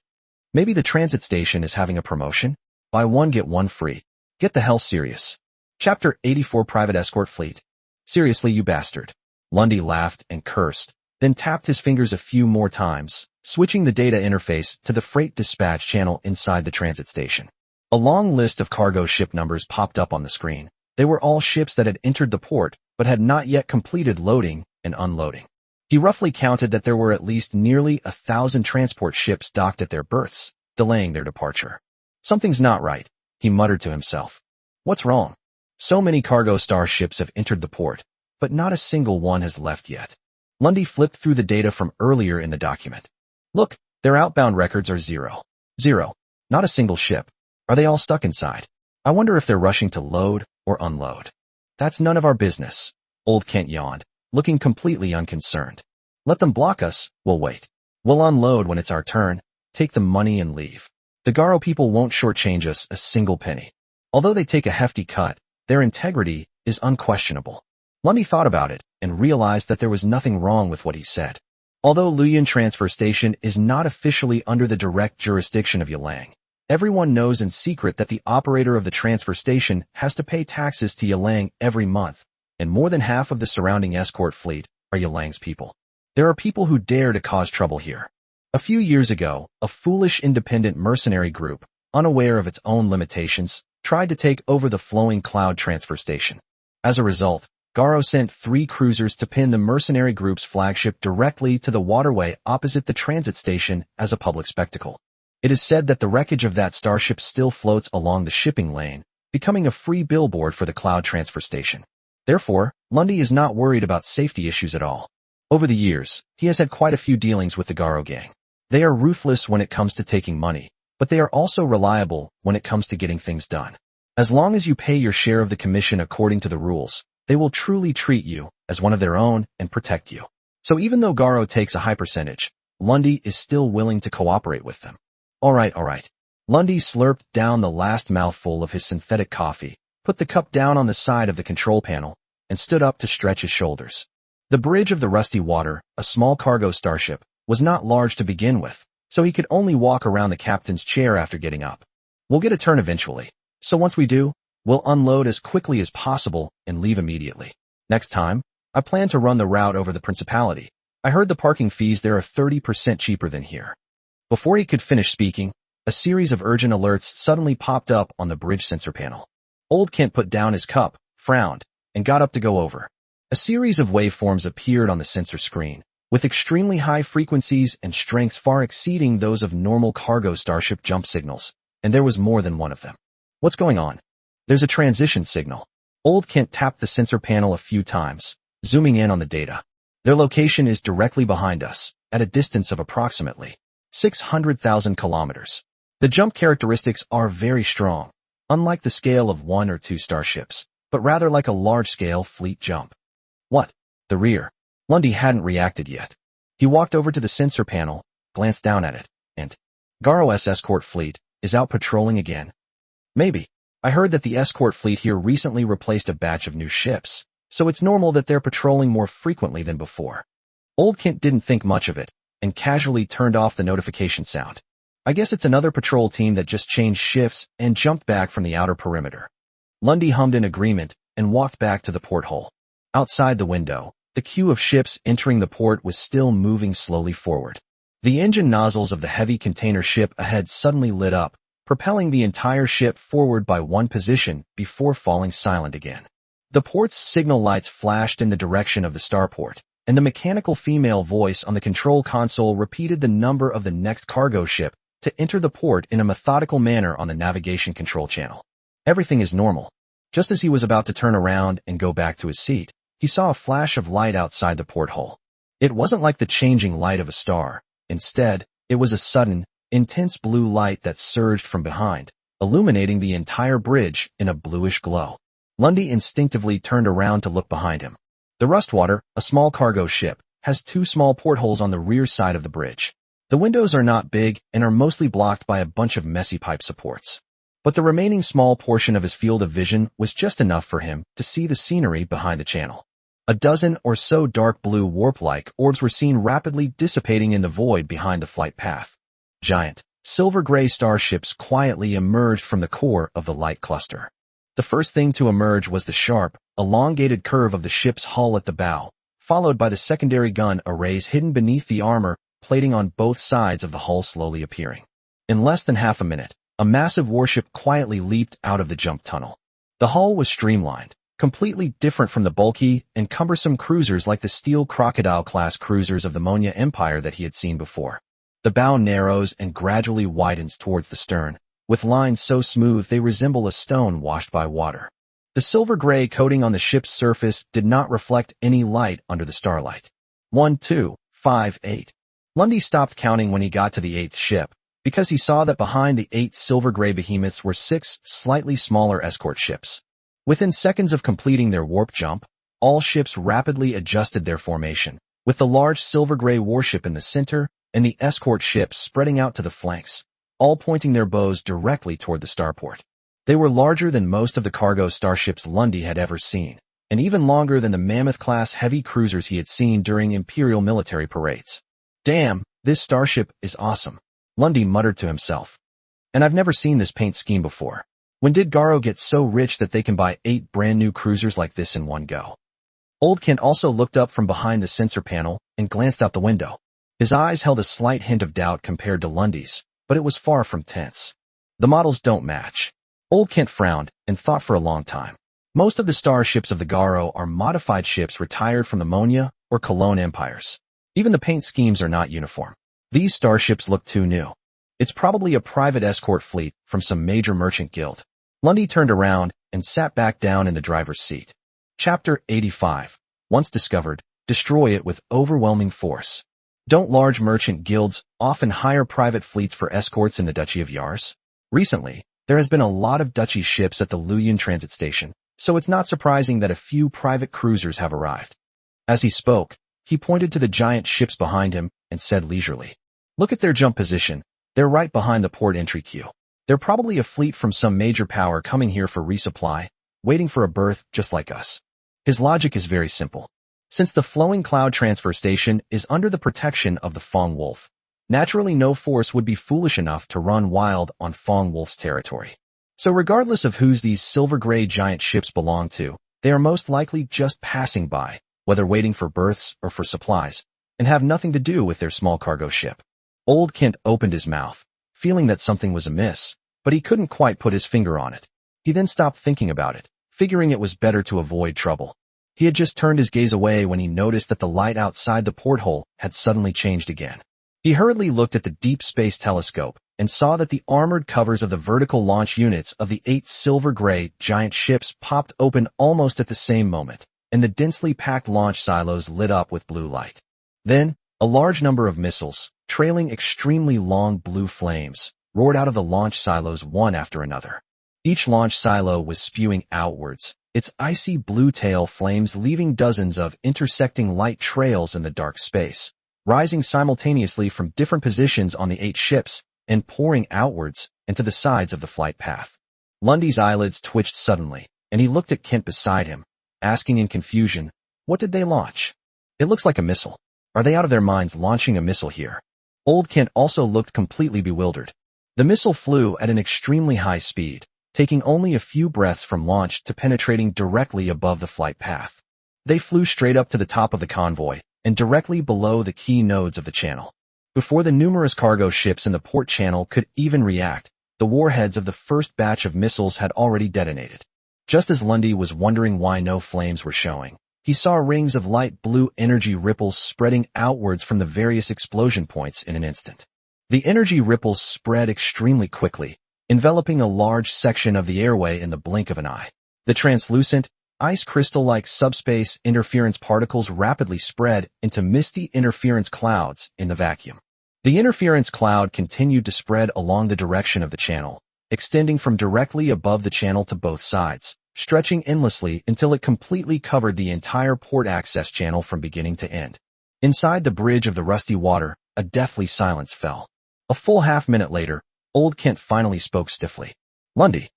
Maybe the transit station is having a promotion? Buy one get one free. Get the hell serious. Chapter 84 Private Escort Fleet. Seriously, you bastard. Lundy laughed and cursed, then tapped his fingers a few more times, switching the data interface to the freight dispatch channel inside the transit station. A long list of cargo ship numbers popped up on the screen. They were all ships that had entered the port, but had not yet completed loading and unloading. He roughly counted that there were at least nearly 1,000 transport ships docked at their berths, delaying their departure. Something's not right, he muttered to himself. What's wrong? So many cargo starships have entered the port, but not a single one has left yet. Lundy flipped through the data from earlier in the document. Look, their outbound records are 0. 0. Not a single ship. Are they all stuck inside? I wonder if they're rushing to load or unload. That's none of our business. Old Kent yawned, looking completely unconcerned. Let them block us, we'll wait. We'll unload when it's our turn, take the money and leave. The Garo people won't shortchange us a single penny. Although they take a hefty cut, their integrity is unquestionable. Lundy thought about it and realized that there was nothing wrong with what he said. Although Luyan Transfer Station is not officially under the direct jurisdiction of Yalang, everyone knows in secret that the operator of the transfer station has to pay taxes to Yalang every month, and more than half of the surrounding escort fleet are Yalang's people. There are people who dare to cause trouble here. A few years ago, a foolish independent mercenary group, unaware of its own limitations, tried to take over the flowing cloud transfer station. As a result, Garo sent 3 cruisers to pin the mercenary group's flagship directly to the waterway opposite the transit station as a public spectacle. It is said that the wreckage of that starship still floats along the shipping lane, becoming a free billboard for the cloud transfer station. Therefore, Lundy is not worried about safety issues at all. Over the years, he has had quite a few dealings with the Garo gang. They are ruthless when it comes to taking money, but they are also reliable when it comes to getting things done. As long as you pay your share of the commission according to the rules, they will truly treat you as one of their own and protect you. So even though Garo takes a high percentage, Lundy is still willing to cooperate with them. All right. Lundy slurped down the last mouthful of his synthetic coffee, put the cup down on the side of the control panel, and stood up to stretch his shoulders. The bridge of the Rusty Water, a small cargo starship, was not large to begin with, so he could only walk around the captain's chair after getting up. We'll get a turn eventually, so once we do, we'll unload as quickly as possible and leave immediately. Next time, I plan to run the route over the Principality. I heard the parking fees there are 30% cheaper than here. Before he could finish speaking, a series of urgent alerts suddenly popped up on the bridge sensor panel. Old Kent put down his cup, frowned, and got up to go over. A series of waveforms appeared on the sensor screen, with extremely high frequencies and strengths far exceeding those of normal cargo starship jump signals, and there was more than one of them. What's going on? There's a transition signal. Old Kent tapped the sensor panel a few times, zooming in on the data. Their location is directly behind us, at a distance of approximately 600,000 kilometers. The jump characteristics are very strong, unlike the scale of 1 or 2 starships, but rather like a large-scale fleet jump. What? The rear. Lundy hadn't reacted yet. He walked over to the sensor panel, glanced down at it, and Garo's escort fleet is out patrolling again. Maybe. I heard that the escort fleet here recently replaced a batch of new ships, so it's normal that they're patrolling more frequently than before. Old Kent didn't think much of it, and casually turned off the notification sound. I guess it's another patrol team that just changed shifts and jumped back from the outer perimeter. Lundy hummed in agreement and walked back to the porthole. Outside the window, the queue of ships entering the port was still moving slowly forward. The engine nozzles of the heavy container ship ahead suddenly lit up, propelling the entire ship forward by one position before falling silent again. The port's signal lights flashed in the direction of the starport, and the mechanical female voice on the control console repeated the number of the next cargo ship to enter the port in a methodical manner on the navigation control channel. Everything is normal. Just as he was about to turn around and go back to his seat, he saw a flash of light outside the porthole. It wasn't like the changing light of a star. Instead, It was a sudden, intense blue light that surged from behind, illuminating the entire bridge in a bluish glow. Lundy instinctively turned around to look behind him. The Rustwater, a small cargo ship, has two small portholes on the rear side of the bridge. The windows are not big and are mostly blocked by a bunch of messy pipe supports. But the remaining small portion of his field of vision was just enough for him to see the scenery behind the channel. A dozen or so dark blue warp-like orbs were seen rapidly dissipating in the void behind the flight path. Giant, silver-gray starships quietly emerged from the core of the light cluster. The first thing to emerge was the sharp, elongated curve of the ship's hull at the bow, followed by the secondary gun arrays hidden beneath the armor plating on both sides of the hull slowly appearing. In less than half a minute, a massive warship quietly leaped out of the jump tunnel. The hull was streamlined, completely different from the bulky and cumbersome cruisers like the steel crocodile-class cruisers of the Manhwa Empire that he had seen before. The bow narrows and gradually widens towards the stern, with lines so smooth they resemble a stone washed by water. The silver-gray coating on the ship's surface did not reflect any light under the starlight. 1, 2, 5, 8. Lundy stopped counting when he got to the 8th ship, because he saw that behind the 8 silver-gray behemoths were 6 slightly smaller escort ships. Within seconds of completing their warp jump, all ships rapidly adjusted their formation, with the large silver-gray warship in the center and the escort ships spreading out to the flanks, all pointing their bows directly toward the starport. They were larger than most of the cargo starships Lundy had ever seen, and even longer than the Mammoth-class heavy cruisers he had seen during Imperial military parades. Damn, this starship is awesome, Lundy muttered to himself. And I've never seen this paint scheme before. When did Garo get so rich that they can buy 8 brand new cruisers like this in one go? Old Kent also looked up from behind the sensor panel and glanced out the window. His eyes held a slight hint of doubt compared to Lundy's, but it was far from tense. The models don't match. Old Kent frowned and thought for a long time. Most of the starships of the Garo are modified ships retired from the Manhwa or Cologne empires. Even the paint schemes are not uniform. These starships look too new. It's probably a private escort fleet from some major merchant guild. Lundy turned around and sat back down in the driver's seat. Chapter 85. Once discovered, destroy it with overwhelming force. Don't large merchant guilds often hire private fleets for escorts in the Duchy of Yars? Recently, there has been a lot of Duchy ships at the Luyan transit station, so it's not surprising that a few private cruisers have arrived. As he spoke, he pointed to the giant ships behind him and said leisurely, "Look at their jump position. They're right behind the port entry queue. They're probably a fleet from some major power coming here for resupply, waiting for a berth just like us." His logic is very simple. Since the Flowing Cloud transfer station is under the protection of the Fong Wolf, naturally no force would be foolish enough to run wild on Fong Wolf's territory. So regardless of whose these silver-gray giant ships belong to, they are most likely just passing by, whether waiting for berths or for supplies, and have nothing to do with their small cargo ship. Old Kent opened his mouth, feeling that something was amiss, but he couldn't quite put his finger on it. He then stopped thinking about it, figuring it was better to avoid trouble. He had just turned his gaze away when he noticed that the light outside the porthole had suddenly changed again. He hurriedly looked at the deep space telescope and saw that the armored covers of the vertical launch units of the 8 silver-gray giant ships popped open almost at the same moment, and the densely packed launch silos lit up with blue light. Then, a large number of missiles, trailing extremely long blue flames, roared out of the launch silos one after another. Each launch silo was spewing outwards, its icy blue tail flames leaving dozens of intersecting light trails in the dark space, rising simultaneously from different positions on the 8 ships and pouring outwards into the sides of the flight path. Lundy's eyelids twitched suddenly, and he looked at Kent beside him, asking in confusion, "What did they launch? It looks like a missile. Are they out of their minds launching a missile here?" Old Kent also looked completely bewildered. The missile flew at an extremely high speed, taking only a few breaths from launch to penetrating directly above the flight path. They flew straight up to the top of the convoy and directly below the key nodes of the channel. Before the numerous cargo ships in the port channel could even react, the warheads of the first batch of missiles had already detonated. Just as Lundy was wondering why no flames were showing, he saw rings of light blue energy ripples spreading outwards from the various explosion points in an instant. The energy ripples spread extremely quickly, enveloping a large section of the airway in the blink of an eye. The translucent, ice crystal-like subspace interference particles rapidly spread into misty interference clouds in the vacuum. The interference cloud continued to spread along the direction of the channel, extending from directly above the channel to both sides, stretching endlessly until it completely covered the entire port access channel from beginning to end. Inside the bridge of the rusty water, a deathly silence fell. A full half-minute later, Old Kent finally spoke stiffly. Lundy.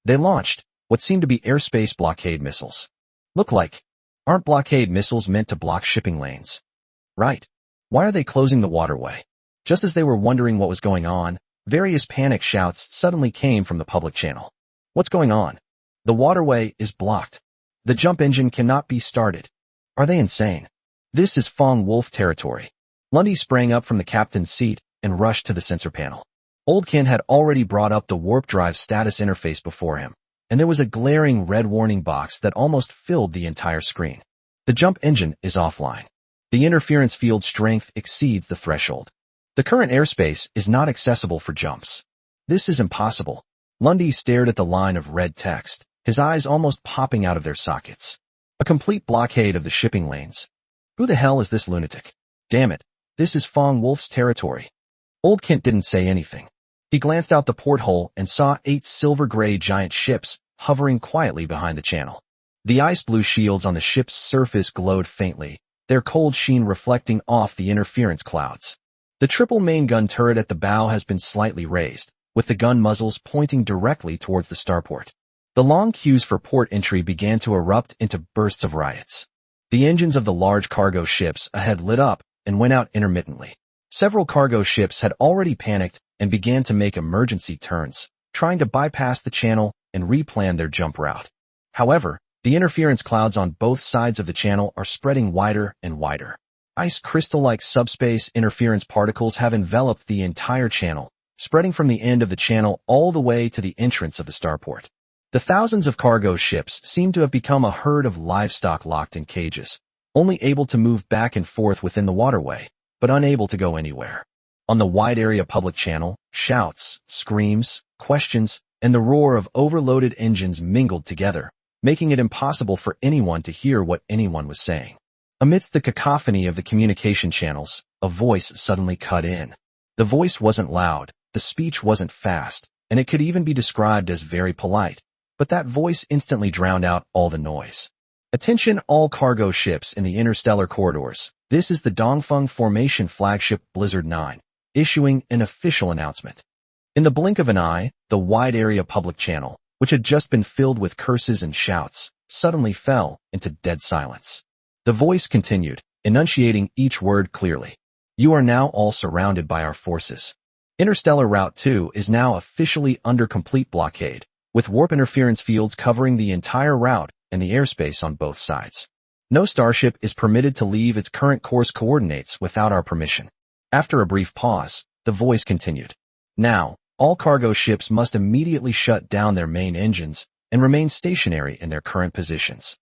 They launched what seemed to be airspace blockade missiles. Look like. Aren't blockade missiles meant to block shipping lanes? Right. Why are they closing the waterway? Just as they were wondering what was going on, various panic shouts suddenly came from the public channel. What's going on? The waterway is blocked. The jump engine cannot be started. Are they insane? This is Fong Wolf territory. Lundy sprang up from the captain's seat and rushed to the sensor panel. Old Kent had already brought up the warp drive status interface before him, and there was a glaring red warning box that almost filled the entire screen. The jump engine is offline. The interference field strength exceeds the threshold. The current airspace is not accessible for jumps. This is impossible. Lundy stared at the line of red text, his eyes almost popping out of their sockets. A complete blockade of the shipping lanes. Who the hell is this lunatic? Damn it, this is Fong Wolf's territory. Old Kent didn't say anything. He glanced out the porthole and saw 8 silver-gray giant ships hovering quietly behind the channel. The ice-blue shields on the ship's surface glowed faintly, their cold sheen reflecting off the interference clouds. The triple main gun turret at the bow has been slightly raised, with the gun muzzles pointing directly towards the starport. The long queues for port entry began to erupt into bursts of riots. The engines of the large cargo ships ahead lit up and went out intermittently. Several cargo ships had already panicked and began to make emergency turns, trying to bypass the channel and replan their jump route. However, the interference clouds on both sides of the channel are spreading wider and wider. Ice crystal-like subspace interference particles have enveloped the entire channel, spreading from the end of the channel all the way to the entrance of the starport. The thousands of cargo ships seem to have become a herd of livestock locked in cages, only able to move back and forth within the waterway, but unable to go anywhere. On the wide area public channel, shouts, screams, questions, and the roar of overloaded engines mingled together, making it impossible for anyone to hear what anyone was saying. Amidst the cacophony of the communication channels, a voice suddenly cut in. The voice wasn't loud, the speech wasn't fast, and it could even be described as very polite, but that voice instantly drowned out all the noise. Attention all cargo ships in the interstellar corridors. This is the Dongfeng Formation flagship Blizzard 9, issuing an official announcement. In the blink of an eye, the wide area public channel, which had just been filled with curses and shouts, suddenly fell into dead silence. The voice continued, enunciating each word clearly. You are now all surrounded by our forces. Interstellar Route 2 is now officially under complete blockade, with warp interference fields covering the entire route and the airspace on both sides. No starship is permitted to leave its current course coordinates without our permission. After a brief pause, the voice continued. Now, all cargo ships must immediately shut down their main engines and remain stationary in their current positions.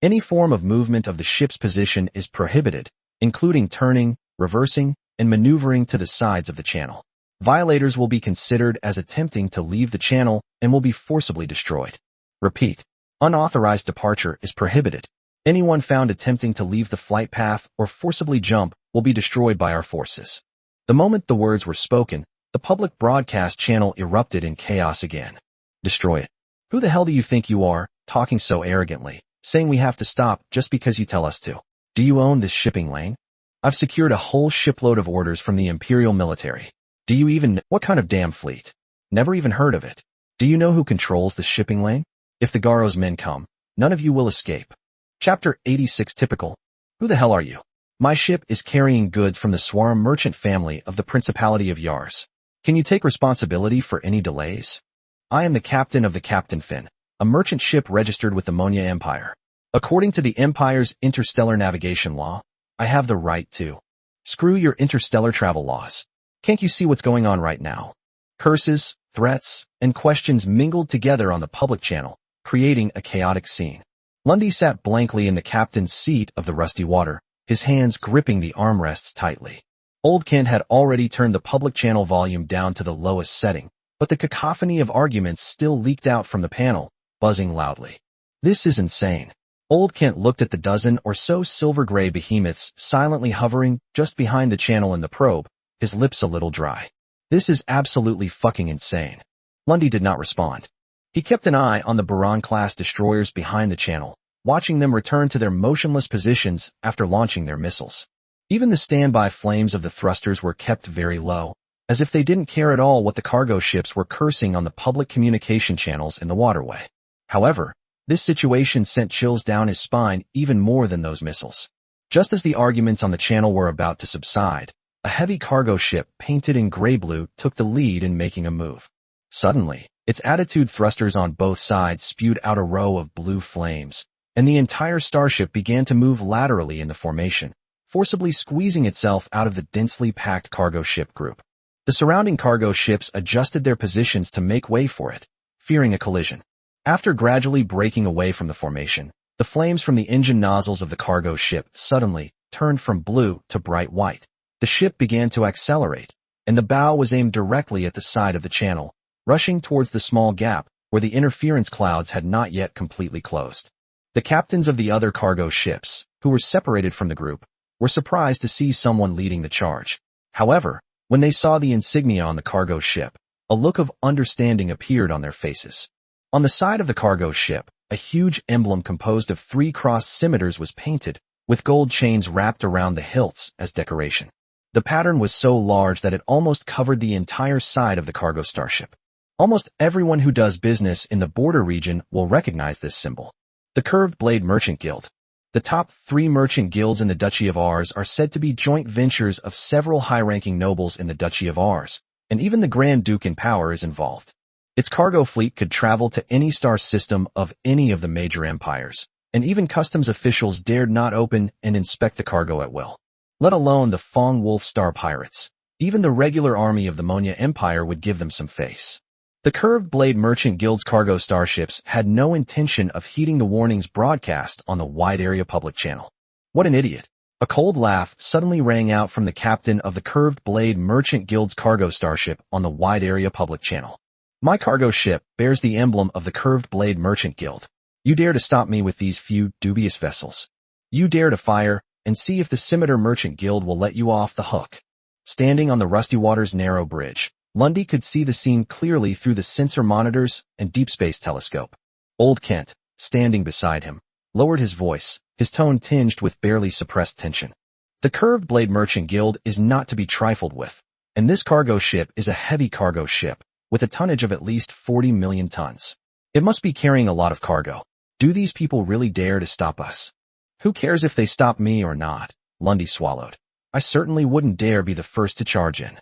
Any form of movement of the ship's position is prohibited, including turning, reversing, and maneuvering to the sides of the channel. Violators will be considered as attempting to leave the channel and will be forcibly destroyed. Repeat. Unauthorized departure is prohibited. Anyone found attempting to leave the flight path or forcibly jump will be destroyed by our forces. The moment the words were spoken, the public broadcast channel erupted in chaos again. Destroy it. Who the hell do you think you are, talking so arrogantly, saying we have to stop just because you tell us to? Do you own this shipping lane? I've secured a whole shipload of orders from the Imperial military. Do you even know what kind of damn fleet? Never even heard of it. Do you know who controls the shipping lane? If the Garo's men come, none of you will escape. Chapter 86 Typical. Who the hell are you? My ship is carrying goods from the Swarm merchant family of the Principality of Yars. Can you take responsibility for any delays? I am the captain of the Captain Fin, a merchant ship registered with the Monya Empire. According to the Empire's interstellar navigation law, I have the right to. Screw your interstellar travel laws. Can't you see what's going on right now? Curses, threats, and questions mingled together on the public channel, creating a chaotic scene. Lundy sat blankly in the captain's seat of the rusty water, his hands gripping the armrests tightly. Old Kent had already turned the public channel volume down to the lowest setting, but the cacophony of arguments still leaked out from the panel, buzzing loudly. This is insane. Old Kent looked at the dozen or so silver-gray behemoths silently hovering just behind the channel in the probe, his lips a little dry. This is absolutely fucking insane. Lundy did not respond. He kept an eye on the Baran-class destroyers behind the channel, watching them return to their motionless positions after launching their missiles. Even the standby flames of the thrusters were kept very low, as if they didn't care at all what the cargo ships were cursing on the public communication channels in the waterway. However, this situation sent chills down his spine even more than those missiles. Just as the arguments on the channel were about to subside, a heavy cargo ship painted in gray-blue took the lead in making a move. Suddenly, its attitude thrusters on both sides spewed out a row of blue flames, and the entire starship began to move laterally in the formation, forcibly squeezing itself out of the densely packed cargo ship group. The surrounding cargo ships adjusted their positions to make way for it, fearing a collision. After gradually breaking away from the formation, the flames from the engine nozzles of the cargo ship suddenly turned from blue to bright white. The ship began to accelerate, and the bow was aimed directly at the side of the channel, rushing towards the small gap where the interference clouds had not yet completely closed. The captains of the other cargo ships, who were separated from the group, were surprised to see someone leading the charge. However, when they saw the insignia on the cargo ship, a look of understanding appeared on their faces. On the side of the cargo ship, a huge emblem composed of 3 crossed scimitars was painted, with gold chains wrapped around the hilts as decoration. The pattern was so large that it almost covered the entire side of the cargo starship. Almost everyone who does business in the border region will recognize this symbol. The Curved Blade Merchant Guild. The top 3 merchant guilds in the Duchy of Ars are said to be joint ventures of several high-ranking nobles in the Duchy of Ars, and even the Grand Duke in power is involved. Its cargo fleet could travel to any star system of any of the major empires, and even customs officials dared not open and inspect the cargo at will. Let alone the Fong Wolf Star pirates. Even the regular army of the Monya Empire would give them some face. The Curved Blade Merchant Guild's cargo starships had no intention of heeding the warnings broadcast on the Wide Area Public Channel. What an idiot. A cold laugh suddenly rang out from the captain of the Curved Blade Merchant Guild's cargo starship on the Wide Area Public Channel. My cargo ship bears the emblem of the Curved Blade Merchant Guild. You dare to stop me with these few dubious vessels. You dare to fire and see if the Scimitar Merchant Guild will let you off the hook. Standing on the Rusty Waters narrow bridge, Lundy could see the scene clearly through the sensor monitors and deep space telescope. Old Kent, standing beside him, lowered his voice, his tone tinged with barely suppressed tension. The Curved Blade Merchant Guild is not to be trifled with, and this cargo ship is a heavy cargo ship, with a tonnage of at least 40 million tons. It must be carrying a lot of cargo. Do these people really dare to stop us? Who cares if they stop me or not? Lundy swallowed. I certainly wouldn't dare be the first to charge in.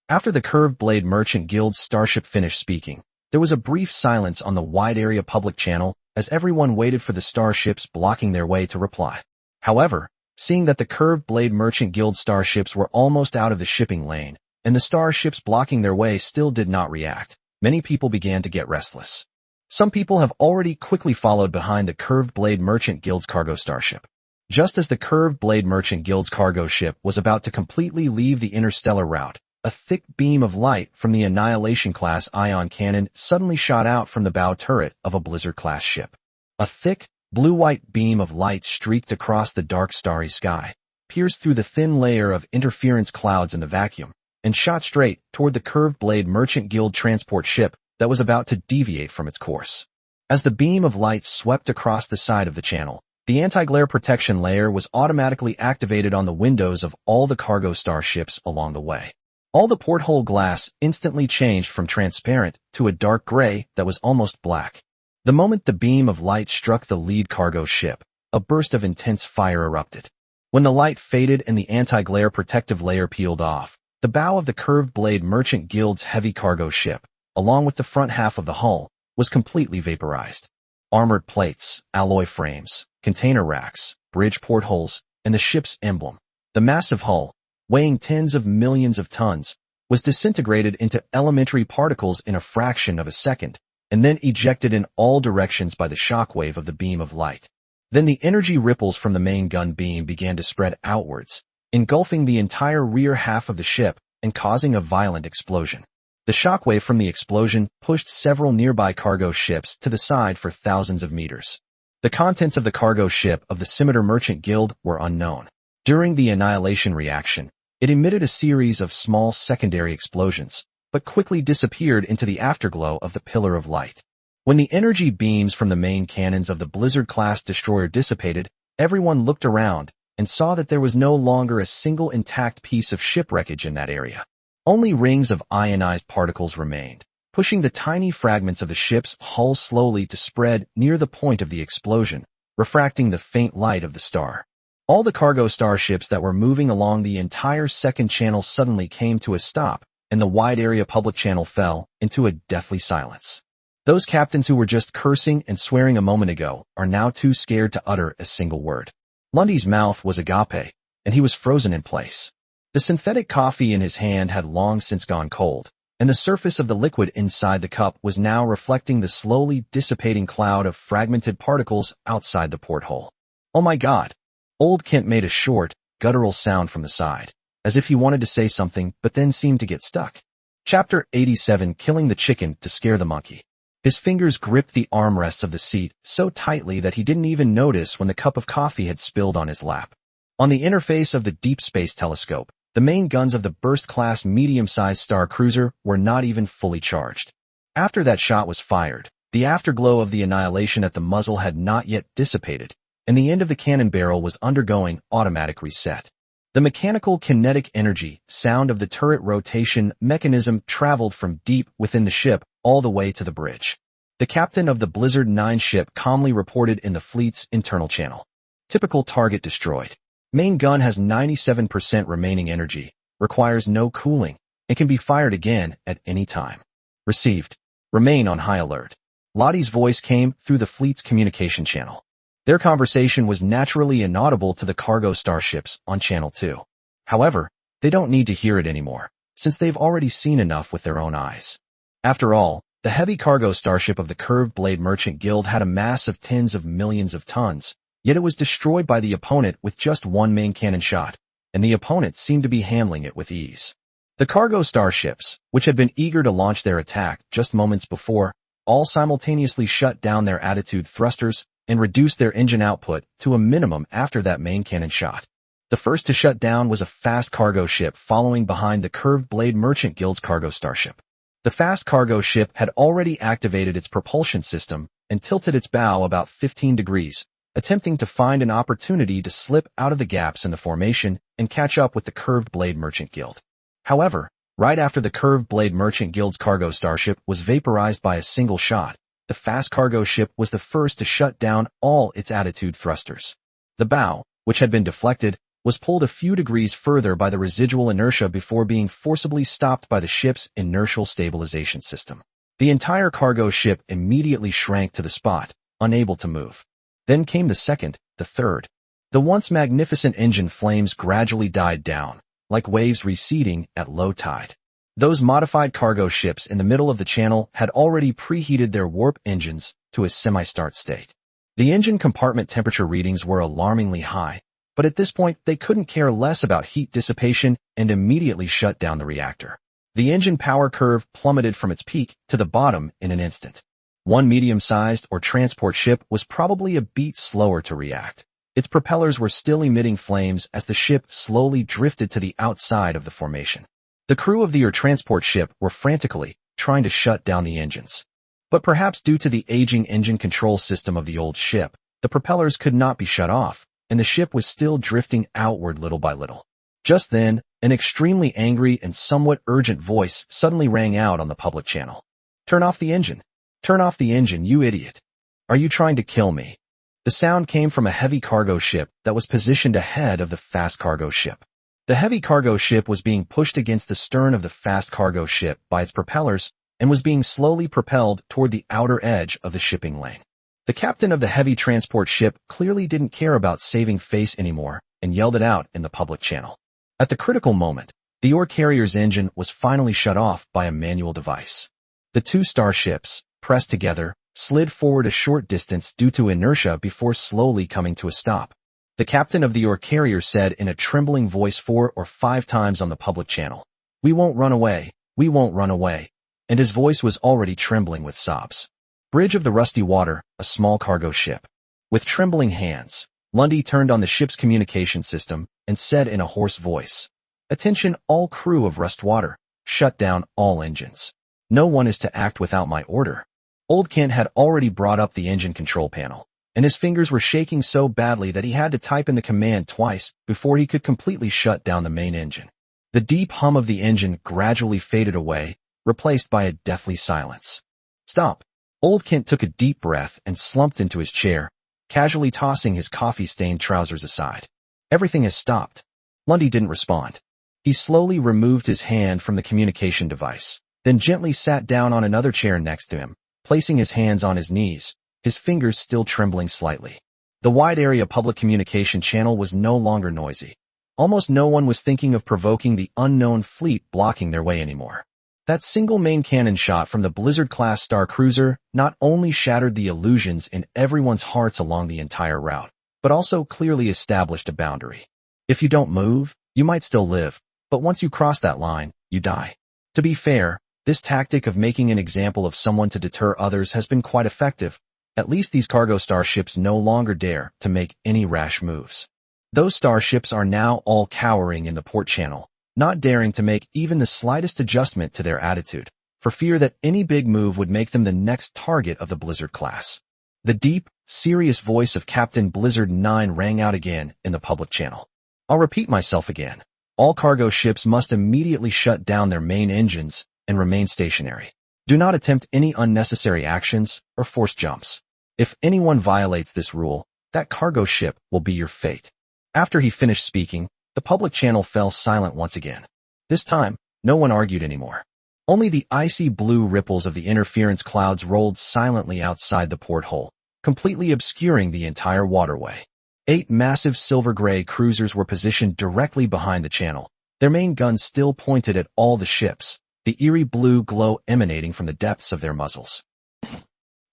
After the Curved Blade Merchant Guild's starship finished speaking, there was a brief silence on the Wide Area Public Channel as everyone waited for the starships blocking their way to reply. However, seeing that the Curved Blade Merchant Guild starships were almost out of the shipping lane, and the starships blocking their way still did not react, many people began to get restless. Some people have already quickly followed behind the Curved Blade Merchant Guild's cargo starship. Just as the Curved Blade Merchant Guild's cargo ship was about to completely leave the interstellar route, a thick beam of light from the Annihilation-class ion cannon suddenly shot out from the bow turret of a Blizzard-class ship. A thick, blue-white beam of light streaked across the dark starry sky, pierced through the thin layer of interference clouds in the vacuum, and shot straight toward the Curved Blade Merchant Guild transport ship that was about to deviate from its course. As the beam of light swept across the side of the channel, the anti-glare protection layer was automatically activated on the windows of all the cargo starships along the way. All the porthole glass instantly changed from transparent to a dark gray that was almost black. The moment the beam of light struck the lead cargo ship, a burst of intense fire erupted. When the light faded and the anti-glare protective layer peeled off, the bow of the Curved Blade Merchant Guild's heavy cargo ship, along with the front half of the hull, was completely vaporized. Armored plates, alloy frames, container racks, bridge portholes, and the ship's emblem, the massive hull, weighing tens of millions of tons, was disintegrated into elementary particles in a fraction of a second, and then ejected in all directions by the shockwave of the beam of light. Then the energy ripples from the main gun beam began to spread outwards, engulfing the entire rear half of the ship and causing a violent explosion. The shockwave from the explosion pushed several nearby cargo ships to the side for thousands of meters. The contents of the cargo ship of the Scimitar Merchant Guild were unknown. During the annihilation reaction, It emitted a series of small secondary explosions, but quickly disappeared into the afterglow of the pillar of light. When the energy beams from the main cannons of the Blizzard-class destroyer dissipated, everyone looked around and saw that there was no longer a single intact piece of shipwreckage in that area. Only rings of ionized particles remained, pushing the tiny fragments of the ship's hull slowly to spread near the point of the explosion, refracting the faint light of the star. All the cargo starships that were moving along the entire second channel suddenly came to a stop, and the wide-area public channel fell into a deathly silence. Those captains who were just cursing and swearing a moment ago are now too scared to utter a single word. Lundy's mouth was agape, and he was frozen in place. The synthetic coffee in his hand had long since gone cold, and the surface of the liquid inside the cup was now reflecting the slowly dissipating cloud of fragmented particles outside the porthole. "Oh my God!" Old Kent made a short, guttural sound from the side, as if he wanted to say something but then seemed to get stuck. Chapter 87: Killing the Chicken to Scare the Monkey. His fingers gripped the armrests of the seat so tightly that he didn't even notice when the cup of coffee had spilled on his lap. On the interface of the Deep Space Telescope, the main guns of the burst-class medium-sized star cruiser were not even fully charged. After that shot was fired, the afterglow of the annihilation at the muzzle had not yet dissipated, and the end of the cannon barrel was undergoing automatic reset. The mechanical kinetic energy sound of the turret rotation mechanism traveled from deep within the ship all the way to the bridge. The captain of the Blizzard 9 ship calmly reported in the fleet's internal channel. Typical target destroyed. Main gun has 97% remaining energy, requires no cooling, and can be fired again at any time. Received. Remain on high alert. Lottie's voice came through the fleet's communication channel. Their conversation was naturally inaudible to the cargo starships on Channel 2. However, they don't need to hear it anymore, since they've already seen enough with their own eyes. After all, the heavy cargo starship of the Curved Blade Merchant Guild had a mass of tens of millions of tons, yet it was destroyed by the opponent with just one main cannon shot, and the opponent seemed to be handling it with ease. The cargo starships, which had been eager to launch their attack just moments before, all simultaneously shut down their attitude thrusters and reduced their engine output to a minimum after that main cannon shot. The first to shut down was a fast cargo ship following behind the Curved Blade Merchant Guild's cargo starship. The fast cargo ship had already activated its propulsion system and tilted its bow about 15 degrees, attempting to find an opportunity to slip out of the gaps in the formation and catch up with the Curved Blade Merchant Guild. However, right after the Curved Blade Merchant Guild's cargo starship was vaporized by a single shot, the fast cargo ship was the first to shut down all its attitude thrusters. The bow, which had been deflected, was pulled a few degrees further by the residual inertia before being forcibly stopped by the ship's inertial stabilization system. The entire cargo ship immediately shrank to the spot, unable to move. Then came the second, the third. The once magnificent engine flames gradually died down, like waves receding at low tide. Those modified cargo ships in the middle of the channel had already preheated their warp engines to a semi-start state. The engine compartment temperature readings were alarmingly high, but at this point they couldn't care less about heat dissipation and immediately shut down the reactor. The engine power curve plummeted from its peak to the bottom in an instant. One medium-sized or transport ship was probably a beat slower to react. Its propellers were still emitting flames as the ship slowly drifted to the outside of the formation. The crew of the transport ship were frantically trying to shut down the engines. But perhaps due to the aging engine control system of the old ship, the propellers could not be shut off, and the ship was still drifting outward little by little. Just then, an extremely angry and somewhat urgent voice suddenly rang out on the public channel. "Turn off the engine! Turn off the engine, you idiot! Are you trying to kill me?" The sound came from a heavy cargo ship that was positioned ahead of the fast cargo ship. The heavy cargo ship was being pushed against the stern of the fast cargo ship by its propellers and was being slowly propelled toward the outer edge of the shipping lane. The captain of the heavy transport ship clearly didn't care about saving face anymore and yelled it out in the public channel. At the critical moment, the ore carrier's engine was finally shut off by a manual device. The two starships, pressed together, slid forward a short distance due to inertia before slowly coming to a stop. The captain of the ore carrier said in a trembling voice 4 or 5 times on the public channel, "We won't run away, we won't run away," and his voice was already trembling with sobs. Bridge of the Rusty Water, a small cargo ship. With trembling hands, Lundy turned on the ship's communication system and said in a hoarse voice, Attention all crew of Rustwater. Shut down all engines. No one is to act without my order. Old Kent had already brought up the engine control panel, and his fingers were shaking so badly that he had to type in the command twice before he could completely shut down the main engine. The deep hum of the engine gradually faded away, replaced by a deathly silence. Stop. Old Kent took a deep breath and slumped into his chair, casually tossing his coffee-stained trousers aside. Everything has stopped. Lundy didn't respond. He slowly removed his hand from the communication device, then gently sat down on another chair next to him, placing his hands on his knees, his fingers still trembling slightly. The wide-area public communication channel was no longer noisy. Almost no one was thinking of provoking the unknown fleet blocking their way anymore. That single main cannon shot from the Blizzard-class star cruiser not only shattered the illusions in everyone's hearts along the entire route, but also clearly established a boundary. If you don't move, you might still live, but once you cross that line, you die. To be fair, this tactic of making an example of someone to deter others has been quite effective. At least these cargo starships no longer dare to make any rash moves. Those starships are now all cowering in the port channel, not daring to make even the slightest adjustment to their attitude, for fear that any big move would make them the next target of the Blizzard class. The deep, serious voice of Captain Blizzard 9 rang out again in the public channel. I'll repeat myself again. All cargo ships must immediately shut down their main engines and remain stationary. Do not attempt any unnecessary actions or forced jumps. If anyone violates this rule, that cargo ship will be your fate. After he finished speaking, the public channel fell silent once again. This time, no one argued anymore. Only the icy blue ripples of the interference clouds rolled silently outside the porthole, completely obscuring the entire waterway. 8 massive silver-gray cruisers were positioned directly behind the channel, their main guns still pointed at all the ships, the eerie blue glow emanating from the depths of their muzzles.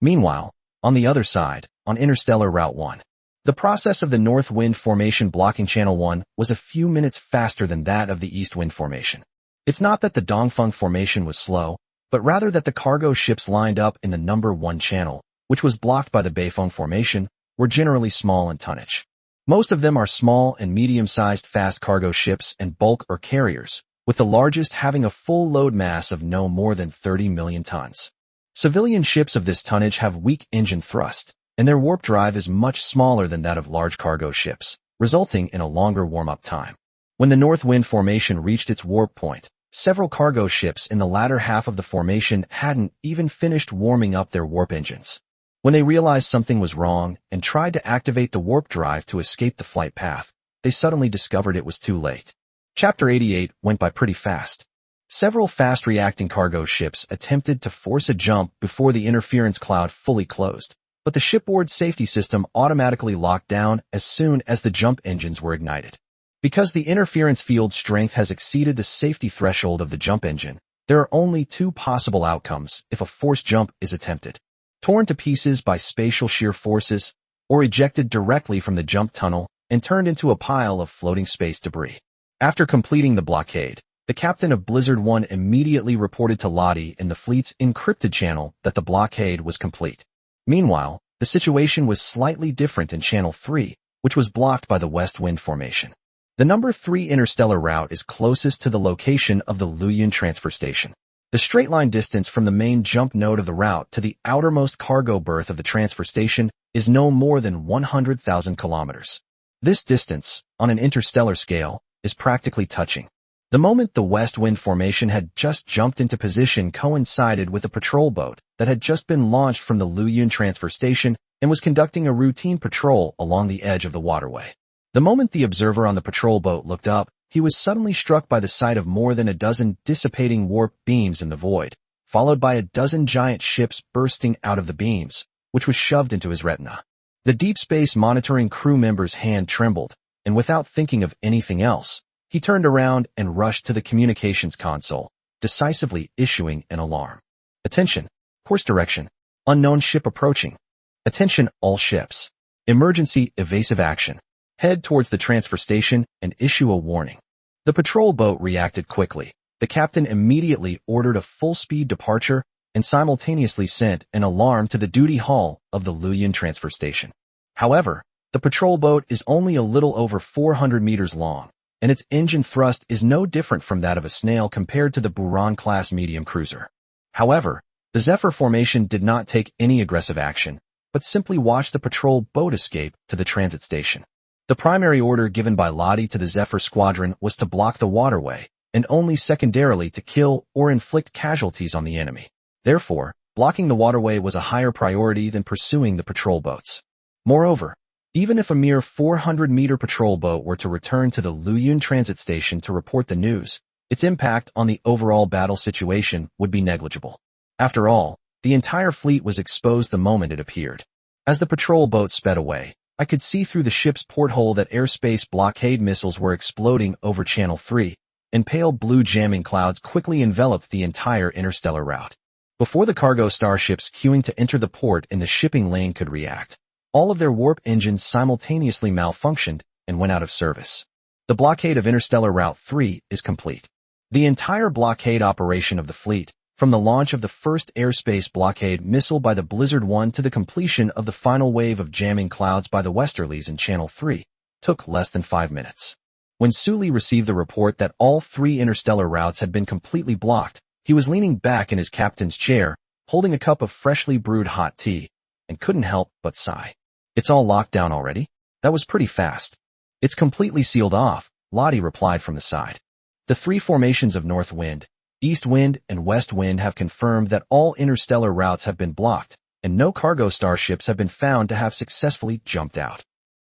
Meanwhile, on the other side, on Interstellar Route 1, the process of the North Wind Formation blocking Channel 1 was a few minutes faster than that of the East Wind Formation. It's not that the Dongfeng Formation was slow, but rather that the cargo ships lined up in the number 1 channel, which was blocked by the Beifeng Formation, were generally small in tonnage. Most of them are small and medium-sized fast cargo ships and bulk or carriers, with the largest having a full load mass of no more than 30 million tons. Civilian ships of this tonnage have weak engine thrust, and their warp drive is much smaller than that of large cargo ships, resulting in a longer warm-up time. When the North Wind Formation reached its warp point, several cargo ships in the latter half of the formation hadn't even finished warming up their warp engines. When they realized something was wrong and tried to activate the warp drive to escape the flight path, they suddenly discovered it was too late. Chapter 88 went by pretty fast. Several fast-reacting cargo ships attempted to force a jump before the interference cloud fully closed, but the shipboard safety system automatically locked down as soon as the jump engines were ignited. Because the interference field strength has exceeded the safety threshold of the jump engine, there are only 2 possible outcomes if a forced jump is attempted: torn to pieces by spatial shear forces, or ejected directly from the jump tunnel and turned into a pile of floating space debris. After completing the blockade, the captain of Blizzard 1 immediately reported to Lottie in the fleet's encrypted channel that the blockade was complete. Meanwhile, the situation was slightly different in Channel 3, which was blocked by the West Wind Formation. The number 3 interstellar route is closest to the location of the Luyun transfer station. The straight-line distance from the main jump node of the route to the outermost cargo berth of the transfer station is no more than 100,000 kilometers. This distance, on an interstellar scale, is practically touching. The moment the West Wind Formation had just jumped into position coincided with a patrol boat that had just been launched from the Luyun transfer station and was conducting a routine patrol along the edge of the waterway. The moment the observer on the patrol boat looked up, he was suddenly struck by the sight of more than a dozen dissipating warp beams in the void, followed by a dozen giant ships bursting out of the beams, which was shoved into his retina. The deep space monitoring crew member's hand trembled, and without thinking of anything else, he turned around and rushed to the communications console, decisively issuing an alarm. Attention, course direction, unknown ship approaching. Attention all ships. Emergency evasive action. Head towards the transfer station and issue a warning. The patrol boat reacted quickly. The captain immediately ordered a full-speed departure and simultaneously sent an alarm to the duty hall of the Luyun transfer station. However, the patrol boat is only a little over 400 meters long, and its engine thrust is no different from that of a snail compared to the Buran-class medium cruiser. However, the Zephyr formation did not take any aggressive action, but simply watched the patrol boat escape to the transit station. The primary order given by Lottie to the Zephyr squadron was to block the waterway, and only secondarily to kill or inflict casualties on the enemy. Therefore, blocking the waterway was a higher priority than pursuing the patrol boats. Moreover, even if a mere 400-meter patrol boat were to return to the Luyun transit station to report the news, its impact on the overall battle situation would be negligible. After all, the entire fleet was exposed the moment it appeared. As the patrol boat sped away, I could see through the ship's porthole that airspace blockade missiles were exploding over Channel 3, and pale blue jamming clouds quickly enveloped the entire interstellar route. Before the cargo starships queuing to enter the port in the shipping lane could react, all of their warp engines simultaneously malfunctioned and went out of service. The blockade of Interstellar Route 3 is complete. The entire blockade operation of the fleet, from the launch of the first airspace blockade missile by the Blizzard 1 to the completion of the final wave of jamming clouds by the Westerlies in Channel 3, took less than 5 minutes. When Sully received the report that all 3 interstellar routes had been completely blocked, he was leaning back in his captain's chair, holding a cup of freshly brewed hot tea, and couldn't help but sigh. It's all locked down already? That was pretty fast. It's completely sealed off, Lottie replied from the side. The 3 formations of North Wind, East Wind, and West Wind have confirmed that all interstellar routes have been blocked, and no cargo starships have been found to have successfully jumped out.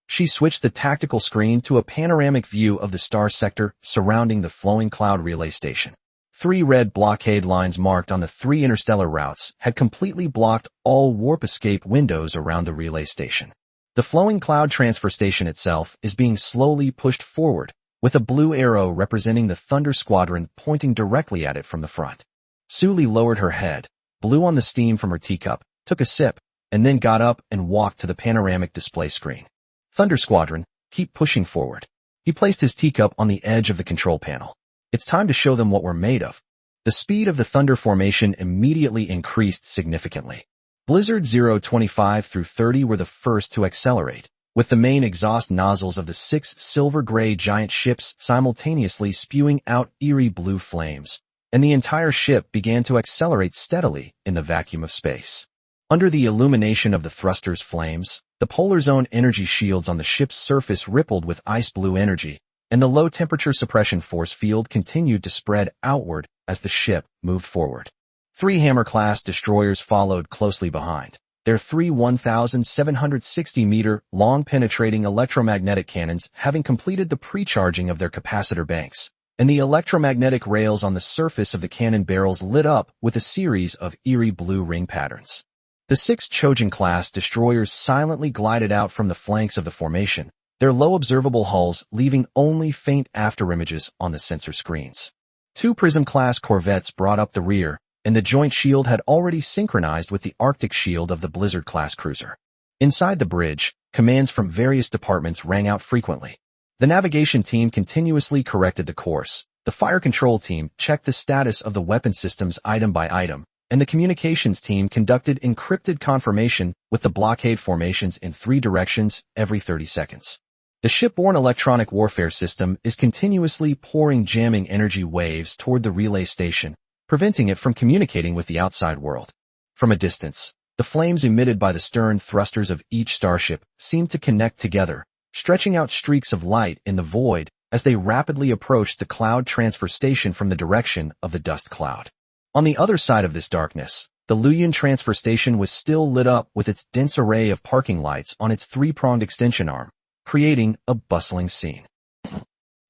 She switched the tactical screen to a panoramic view of the star sector surrounding the flowing cloud relay station. 3 red blockade lines marked on the 3 interstellar routes had completely blocked all warp escape windows around the relay station. The flowing cloud transfer station itself is being slowly pushed forward, with a blue arrow representing the Thunder Squadron pointing directly at it from the front. Sully lowered her head, blew on the steam from her teacup, took a sip, and then got up and walked to the panoramic display screen. Thunder Squadron, keep pushing forward. He placed his teacup on the edge of the control panel. It's time to show them what we're made of. The speed of the Thunder formation immediately increased significantly. Blizzard 025 through 30 were the first to accelerate, with the main exhaust nozzles of the 6 silver-gray giant ships simultaneously spewing out eerie blue flames, and the entire ship began to accelerate steadily in the vacuum of space. Under the illumination of the thruster's flames, the polar zone energy shields on the ship's surface rippled with ice blue energy, and the low-temperature suppression force field continued to spread outward as the ship moved forward. 3 Hammer-class destroyers followed closely behind, their 3 1,760-meter long penetrating electromagnetic cannons having completed the pre-charging of their capacitor banks, and the electromagnetic rails on the surface of the cannon barrels lit up with a series of eerie blue ring patterns. The 6 Chojin-class destroyers silently glided out from the flanks of the formation, their low observable hulls leaving only faint afterimages on the sensor screens. 2 Prism-class corvettes brought up the rear, and the joint shield had already synchronized with the Arctic shield of the Blizzard-class cruiser. Inside the bridge, commands from various departments rang out frequently. The navigation team continuously corrected the course, the fire control team checked the status of the weapon systems item by item, and the communications team conducted encrypted confirmation with the blockade formations in 3 directions every 30 seconds. The shipborne electronic warfare system is continuously pouring jamming energy waves toward the relay station, preventing it from communicating with the outside world. From a distance, the flames emitted by the stern thrusters of each starship seemed to connect together, stretching out streaks of light in the void as they rapidly approached the cloud transfer station from the direction of the dust cloud. On the other side of this darkness, the Luyun transfer station was still lit up with its dense array of parking lights on its 3-pronged extension arm, creating a bustling scene.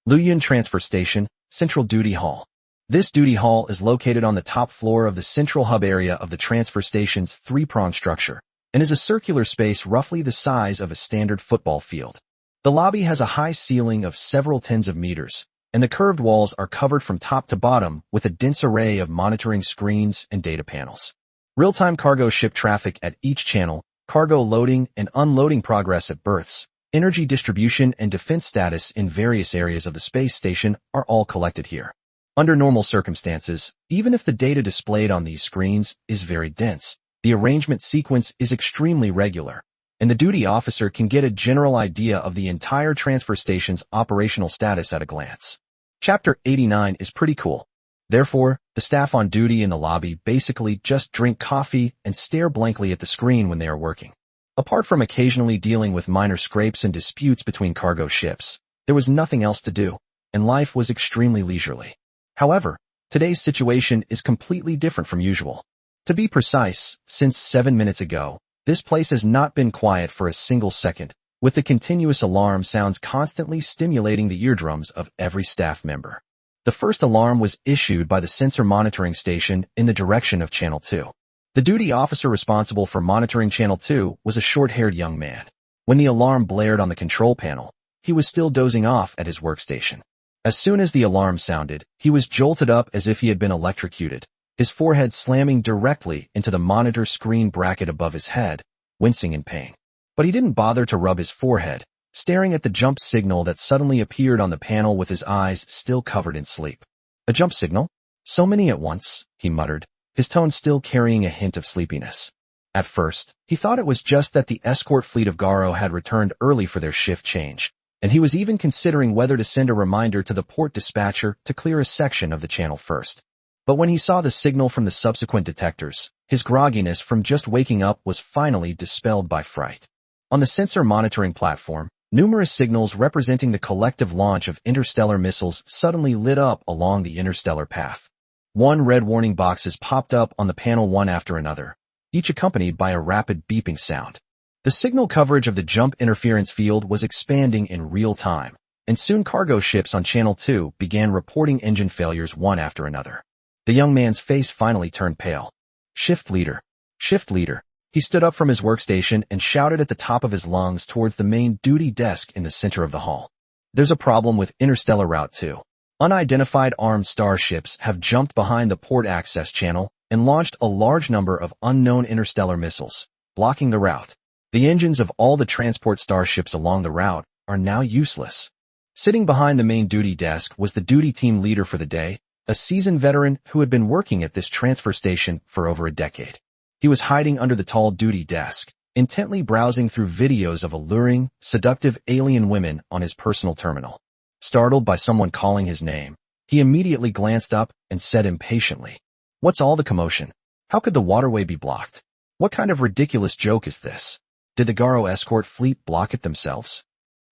Luyun Transfer Station, Central Duty Hall. This duty hall is located on the top floor of the central hub area of the transfer station's 3-pronged structure, and is a circular space roughly the size of a standard football field. The lobby has a high ceiling of several tens of meters, and the curved walls are covered from top to bottom with a dense array of monitoring screens and data panels. Real-time cargo ship traffic at each channel, cargo loading and unloading progress at berths, energy distribution and defense status in various areas of the space station are all collected here. Under normal circumstances, even if the data displayed on these screens is very dense, the arrangement sequence is extremely regular, and the duty officer can get a general idea of the entire transfer station's operational status at a glance. Chapter 89 is pretty cool. Therefore, the staff on duty in the lobby basically just drink coffee and stare blankly at the screen when they are working. Apart from occasionally dealing with minor scrapes and disputes between cargo ships, there was nothing else to do, and life was extremely leisurely. However, today's situation is completely different from usual. To be precise, since 7 minutes ago, this place has not been quiet for a single second, with the continuous alarm sounds constantly stimulating the eardrums of every staff member. The first alarm was issued by the sensor monitoring station in the direction of Channel 2. The duty officer responsible for monitoring Channel 2 was a short-haired young man. When the alarm blared on the control panel, he was still dozing off at his workstation. As soon as the alarm sounded, he was jolted up as if he had been electrocuted, his forehead slamming directly into the monitor screen bracket above his head, wincing in pain. But he didn't bother to rub his forehead, staring at the jump signal that suddenly appeared on the panel with his eyes still covered in sleep. A jump signal? So many at once, he muttered, his tone still carrying a hint of sleepiness. At first, he thought it was just that the escort fleet of Garo had returned early for their shift change, and he was even considering whether to send a reminder to the port dispatcher to clear a section of the channel first. But when he saw the signal from the subsequent detectors, his grogginess from just waking up was finally dispelled by fright. On the sensor monitoring platform, numerous signals representing the collective launch of interstellar missiles suddenly lit up along the interstellar path. 1 red warning boxes popped up on the panel one after another, each accompanied by a rapid beeping sound. The signal coverage of the jump interference field was expanding in real time, and soon cargo ships on Channel 2 began reporting engine failures one after another. The young man's face finally turned pale. Shift leader. Shift leader. He stood up from his workstation and shouted at the top of his lungs towards the main duty desk in the center of the hall. There's a problem with Interstellar Route 2. Unidentified armed starships have jumped behind the port access channel and launched a large number of unknown interstellar missiles, blocking the route. The engines of all the transport starships along the route are now useless. Sitting behind the main duty desk was the duty team leader for the day, a seasoned veteran who had been working at this transfer station for over a decade. He was hiding under the tall duty desk, intently browsing through videos of alluring, seductive alien women on his personal terminal. Startled by someone calling his name, he immediately glanced up and said impatiently, "What's all the commotion? How could the waterway be blocked? What kind of ridiculous joke is this? Did the Garo escort fleet block it themselves?"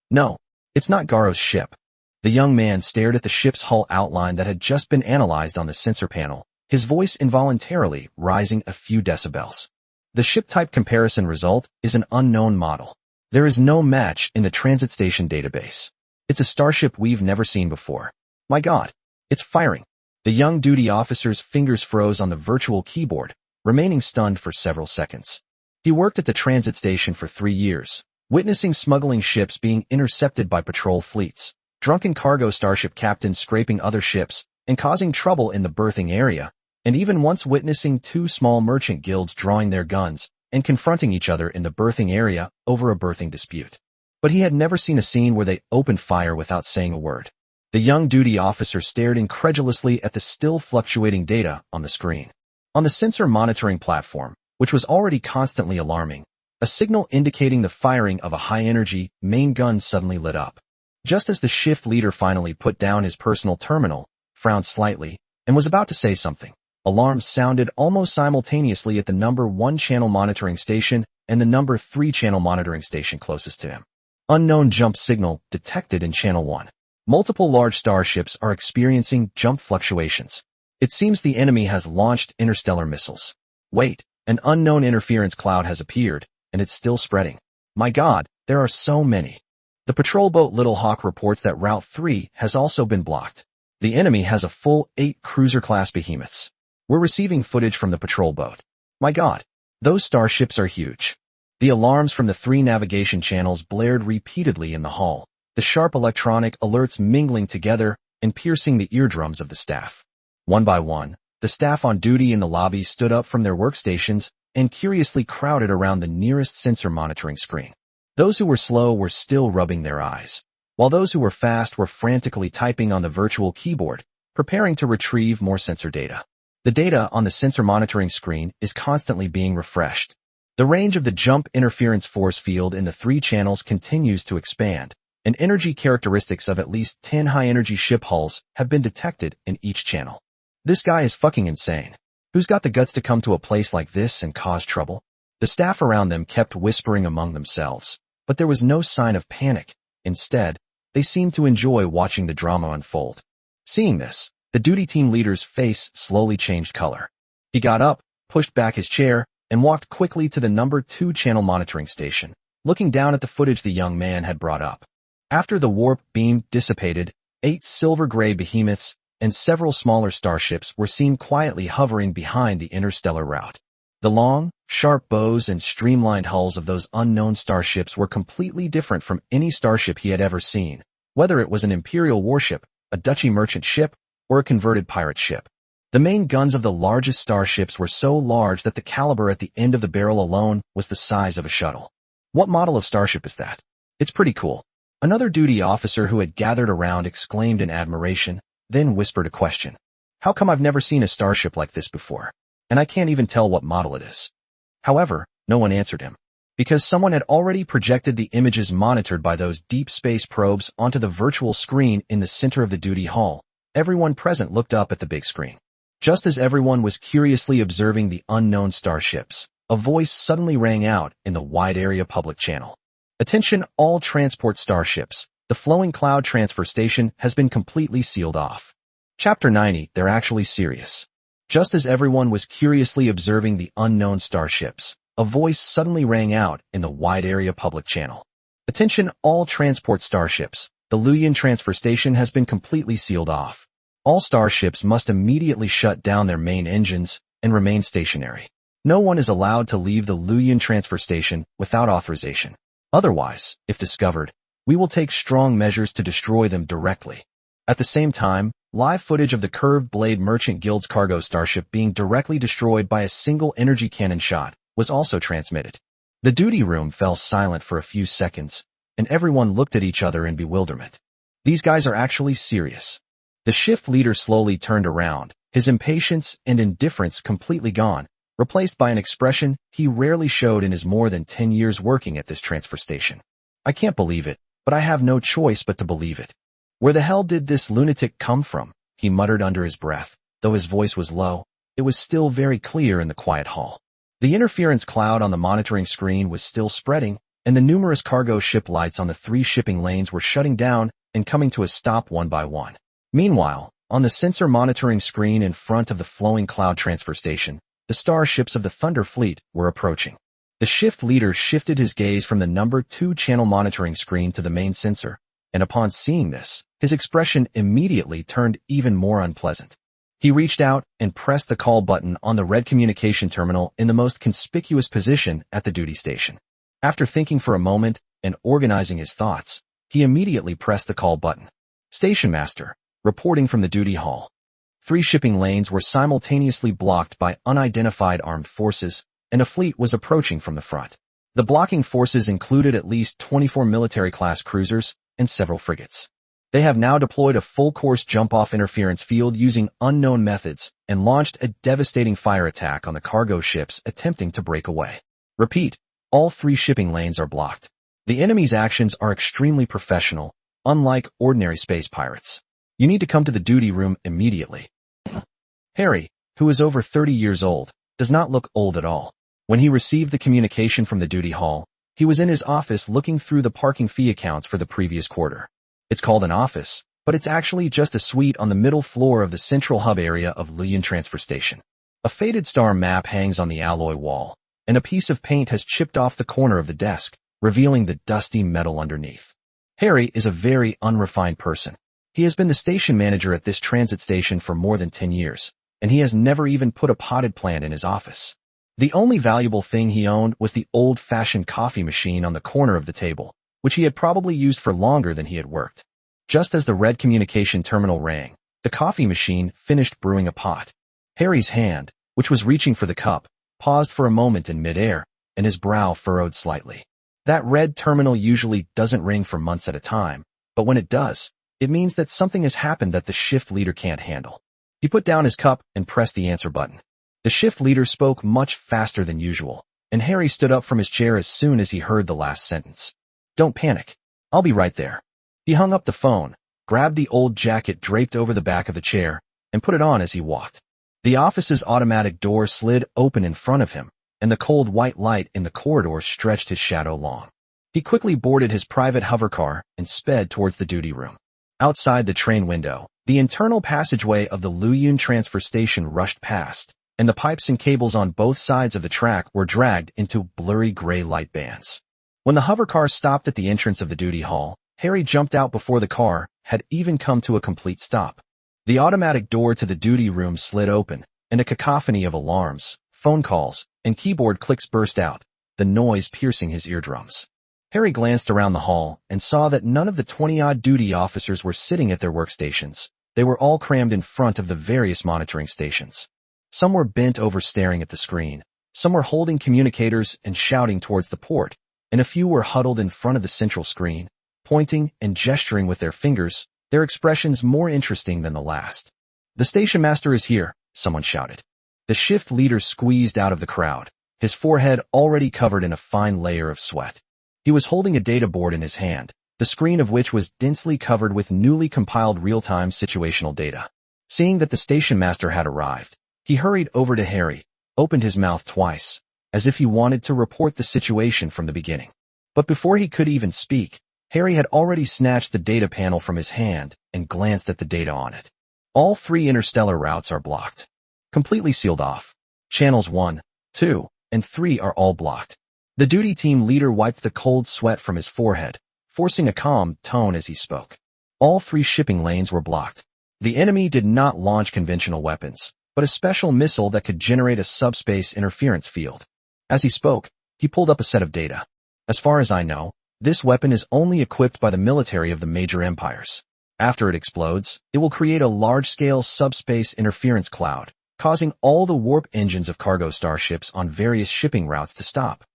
"No, it's not Garo's ship." The young man stared at the ship's hull outline that had just been analyzed on the sensor panel, his voice involuntarily rising a few decibels. The ship type comparison result is an unknown model. There is no match in the transit station database. It's a starship we've never seen before. My God, it's firing. The young duty officer's fingers froze on the virtual keyboard, remaining stunned for several seconds. He worked at the transit station for 3 years, witnessing smuggling ships being intercepted by patrol fleets, drunken cargo starship captains scraping other ships and causing trouble in the berthing area, and even once witnessing 2 small merchant guilds drawing their guns and confronting each other in the berthing area over a berthing dispute. But he had never seen a scene where they opened fire without saying a word. The young duty officer stared incredulously at the still fluctuating data on the screen. On the sensor monitoring platform, which was already constantly alarming, a signal indicating the firing of a high-energy main gun suddenly lit up. Just as the shift leader finally put down his personal terminal, frowned slightly, and was about to say something, alarms sounded almost simultaneously at the number 1 channel monitoring station and the number 3 channel monitoring station closest to him. Unknown jump signal detected in channel 1. Multiple large starships are experiencing jump fluctuations. It seems the enemy has launched interstellar missiles. Wait, an unknown interference cloud has appeared, and it's still spreading. My God, there are so many. The patrol boat Little Hawk reports that Route 3 has also been blocked. The enemy has a full 8 cruiser-class behemoths. We're receiving footage from the patrol boat. My God, those starships are huge. The alarms from the 3 navigation channels blared repeatedly in the hall, the sharp electronic alerts mingling together and piercing the eardrums of the staff. One by one, the staff on duty in the lobby stood up from their workstations and curiously crowded around the nearest sensor monitoring screen. Those who were slow were still rubbing their eyes, while those who were fast were frantically typing on the virtual keyboard, preparing to retrieve more sensor data. The data on the sensor monitoring screen is constantly being refreshed. The range of the jump interference force field in the 3 channels continues to expand, and energy characteristics of at least 10 high-energy ship hulls have been detected in each channel. This guy is fucking insane. Who's got the guts to come to a place like this and cause trouble? The staff around them kept whispering among themselves, but there was no sign of panic. Instead, they seemed to enjoy watching the drama unfold. Seeing this, the duty team leader's face slowly changed color. He got up, pushed back his chair, and walked quickly to the number 2 channel monitoring station, looking down at the footage the young man had brought up. After the warp beam dissipated, 8 silver-gray behemoths and several smaller starships were seen quietly hovering behind the interstellar route. The long, sharp bows and streamlined hulls of those unknown starships were completely different from any starship he had ever seen, whether it was an Imperial warship, a Dutchy merchant ship, or a converted pirate ship. The main guns of the largest starships were so large that the caliber at the end of the barrel alone was the size of a shuttle. What model of starship is that? It's pretty cool. Another duty officer who had gathered around exclaimed in admiration, then whispered a question. How come I've never seen a starship like this before? And I can't even tell what model it is. However, no one answered him. Because someone had already projected the images monitored by those deep space probes onto the virtual screen in the center of the duty hall, everyone present looked up at the big screen. Just as everyone was curiously observing the unknown starships, a voice suddenly rang out in the wide area public channel. Attention all transport starships, the flowing cloud transfer station has been completely sealed off. Chapter 90, they're actually serious. Just as everyone was curiously observing the unknown starships, a voice suddenly rang out in the wide area public channel. Attention all transport starships, the Luyan transfer station has been completely sealed off. All starships must immediately shut down their main engines and remain stationary. No one is allowed to leave the Luyan transfer station without authorization. Otherwise, if discovered, we will take strong measures to destroy them directly. At the same time, live footage of the Curved Blade Merchant Guild's cargo starship being directly destroyed by a single energy cannon shot was also transmitted. The duty room fell silent for a few seconds, and everyone looked at each other in bewilderment. These guys are actually serious. The shift leader slowly turned around, his impatience and indifference completely gone, replaced by an expression he rarely showed in his more than 10 years working at this transfer station. I can't believe it, but I have no choice but to believe it. Where the hell did this lunatic come from? He muttered under his breath. Though his voice was low, it was still very clear in the quiet hall. The interference cloud on the monitoring screen was still spreading, and the numerous cargo ship lights on the 3 shipping lanes were shutting down and coming to a stop one by one. Meanwhile, on the sensor monitoring screen in front of the flowing cloud transfer station, the starships of the Thunder Fleet were approaching. The shift leader shifted his gaze from the number 2 channel monitoring screen to the main sensor, and upon seeing this, his expression immediately turned even more unpleasant. He reached out and pressed the call button on the red communication terminal in the most conspicuous position at the duty station. After thinking for a moment and organizing his thoughts, he immediately pressed the call button. Station Master, reporting from the duty hall. 3 shipping lanes were simultaneously blocked by unidentified armed forces, and a fleet was approaching from the front. The blocking forces included at least 24 military-class cruisers and several frigates. They have now deployed a full-course jump-off interference field using unknown methods and launched a devastating fire attack on the cargo ships attempting to break away. Repeat, all 3 shipping lanes are blocked. The enemy's actions are extremely professional, unlike ordinary space pirates. You need to come to the duty room immediately. Harry, who is over 30 years old, does not look old at all. When he received the communication from the duty hall, he was in his office looking through the parking fee accounts for the previous quarter. It's called an office, but it's actually just a suite on the middle floor of the central hub area of Luyan Transfer Station. A faded star map hangs on the alloy wall, and a piece of paint has chipped off the corner of the desk, revealing the dusty metal underneath. Harry is a very unrefined person. He has been the station manager at this transit station for more than 10 years, and he has never even put a potted plant in his office. The only valuable thing he owned was the old-fashioned coffee machine on the corner of the table, which he had probably used for longer than he had worked. Just as the red communication terminal rang, the coffee machine finished brewing a pot. Harry's hand, which was reaching for the cup, paused for a moment in midair, and his brow furrowed slightly. That red terminal usually doesn't ring for months at a time, but when it does, it means that something has happened that the shift leader can't handle. He put down his cup and pressed the answer button. The shift leader spoke much faster than usual, and Harry stood up from his chair as soon as he heard the last sentence. "Don't panic. I'll be right there." He hung up the phone, grabbed the old jacket draped over the back of the chair, and put it on as he walked. The office's automatic door slid open in front of him, and the cold white light in the corridor stretched his shadow long. He quickly boarded his private hovercar and sped towards the duty room. Outside the train window, the internal passageway of the Luyun transfer station rushed past, and the pipes and cables on both sides of the track were dragged into blurry gray light bands. When the hovercar stopped at the entrance of the duty hall, Harry jumped out before the car had even come to a complete stop. The automatic door to the duty room slid open, and a cacophony of alarms, phone calls, and keyboard clicks burst out, the noise piercing his eardrums. Harry glanced around the hall and saw that none of the 20-odd duty officers were sitting at their workstations. They were all crammed in front of the various monitoring stations. Some were bent over staring at the screen, some were holding communicators and shouting towards the port, and a few were huddled in front of the central screen, pointing and gesturing with their fingers, their expressions more interesting than the last. "The station master is here," someone shouted. The shift leader squeezed out of the crowd, his forehead already covered in a fine layer of sweat. He was holding a data board in his hand, the screen of which was densely covered with newly compiled real-time situational data. Seeing that the station master had arrived, he hurried over to Harry, opened his mouth twice, as if he wanted to report the situation from the beginning. But before he could even speak, Harry had already snatched the data panel from his hand and glanced at the data on it. All 3 interstellar routes are blocked. Completely sealed off. Channels 1, 2, and 3 are all blocked. The duty team leader wiped the cold sweat from his forehead, forcing a calm tone as he spoke. All 3 shipping lanes were blocked. The enemy did not launch conventional weapons, but a special missile that could generate a subspace interference field. As he spoke, he pulled up a set of data. "As far as I know, this weapon is only equipped by the military of the major empires. After it explodes, it will create a large-scale subspace interference cloud, causing all the warp engines of cargo starships on various shipping routes to stop.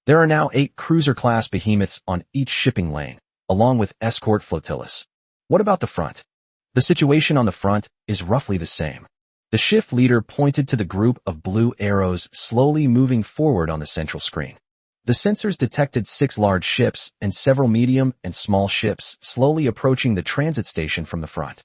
There are now 8 cruiser-class behemoths on each shipping lane, along with escort flotillas. What about the front? The situation on the front is roughly the same." The shift leader pointed to the group of blue arrows slowly moving forward on the central screen. The sensors detected 6 large ships and several medium and small ships slowly approaching the transit station from the front.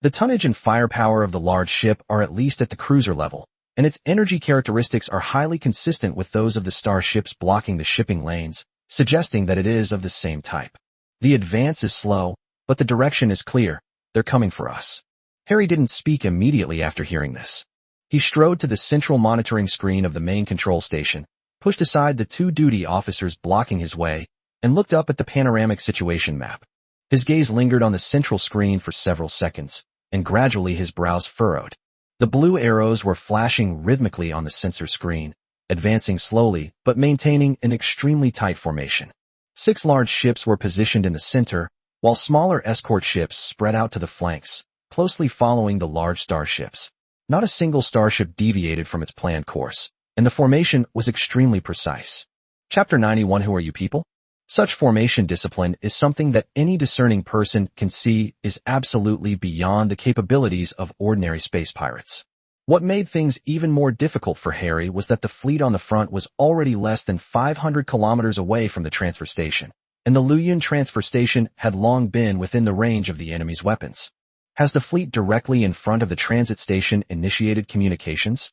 The tonnage and firepower of the large ship are at least at the cruiser level, and its energy characteristics are highly consistent with those of the starships blocking the shipping lanes, suggesting that it is of the same type. The advance is slow, but the direction is clear. They're coming for us. Harry didn't speak immediately after hearing this. He strode to the central monitoring screen of the main control station, pushed aside the 2 duty officers blocking his way, and looked up at the panoramic situation map. His gaze lingered on the central screen for several seconds, and gradually his brows furrowed. The blue arrows were flashing rhythmically on the sensor screen, advancing slowly but maintaining an extremely tight formation. 6 large ships were positioned in the center, while smaller escort ships spread out to the flanks, closely following the large starships. Not a single starship deviated from its planned course, and the formation was extremely precise. Chapter 91. Who are you people? Such formation discipline is something that any discerning person can see is absolutely beyond the capabilities of ordinary space pirates. What made things even more difficult for Harry was that the fleet on the front was already less than 500 kilometers away from the transfer station, and the Luyun transfer station had long been within the range of the enemy's weapons. Has the fleet directly in front of the transit station initiated communications?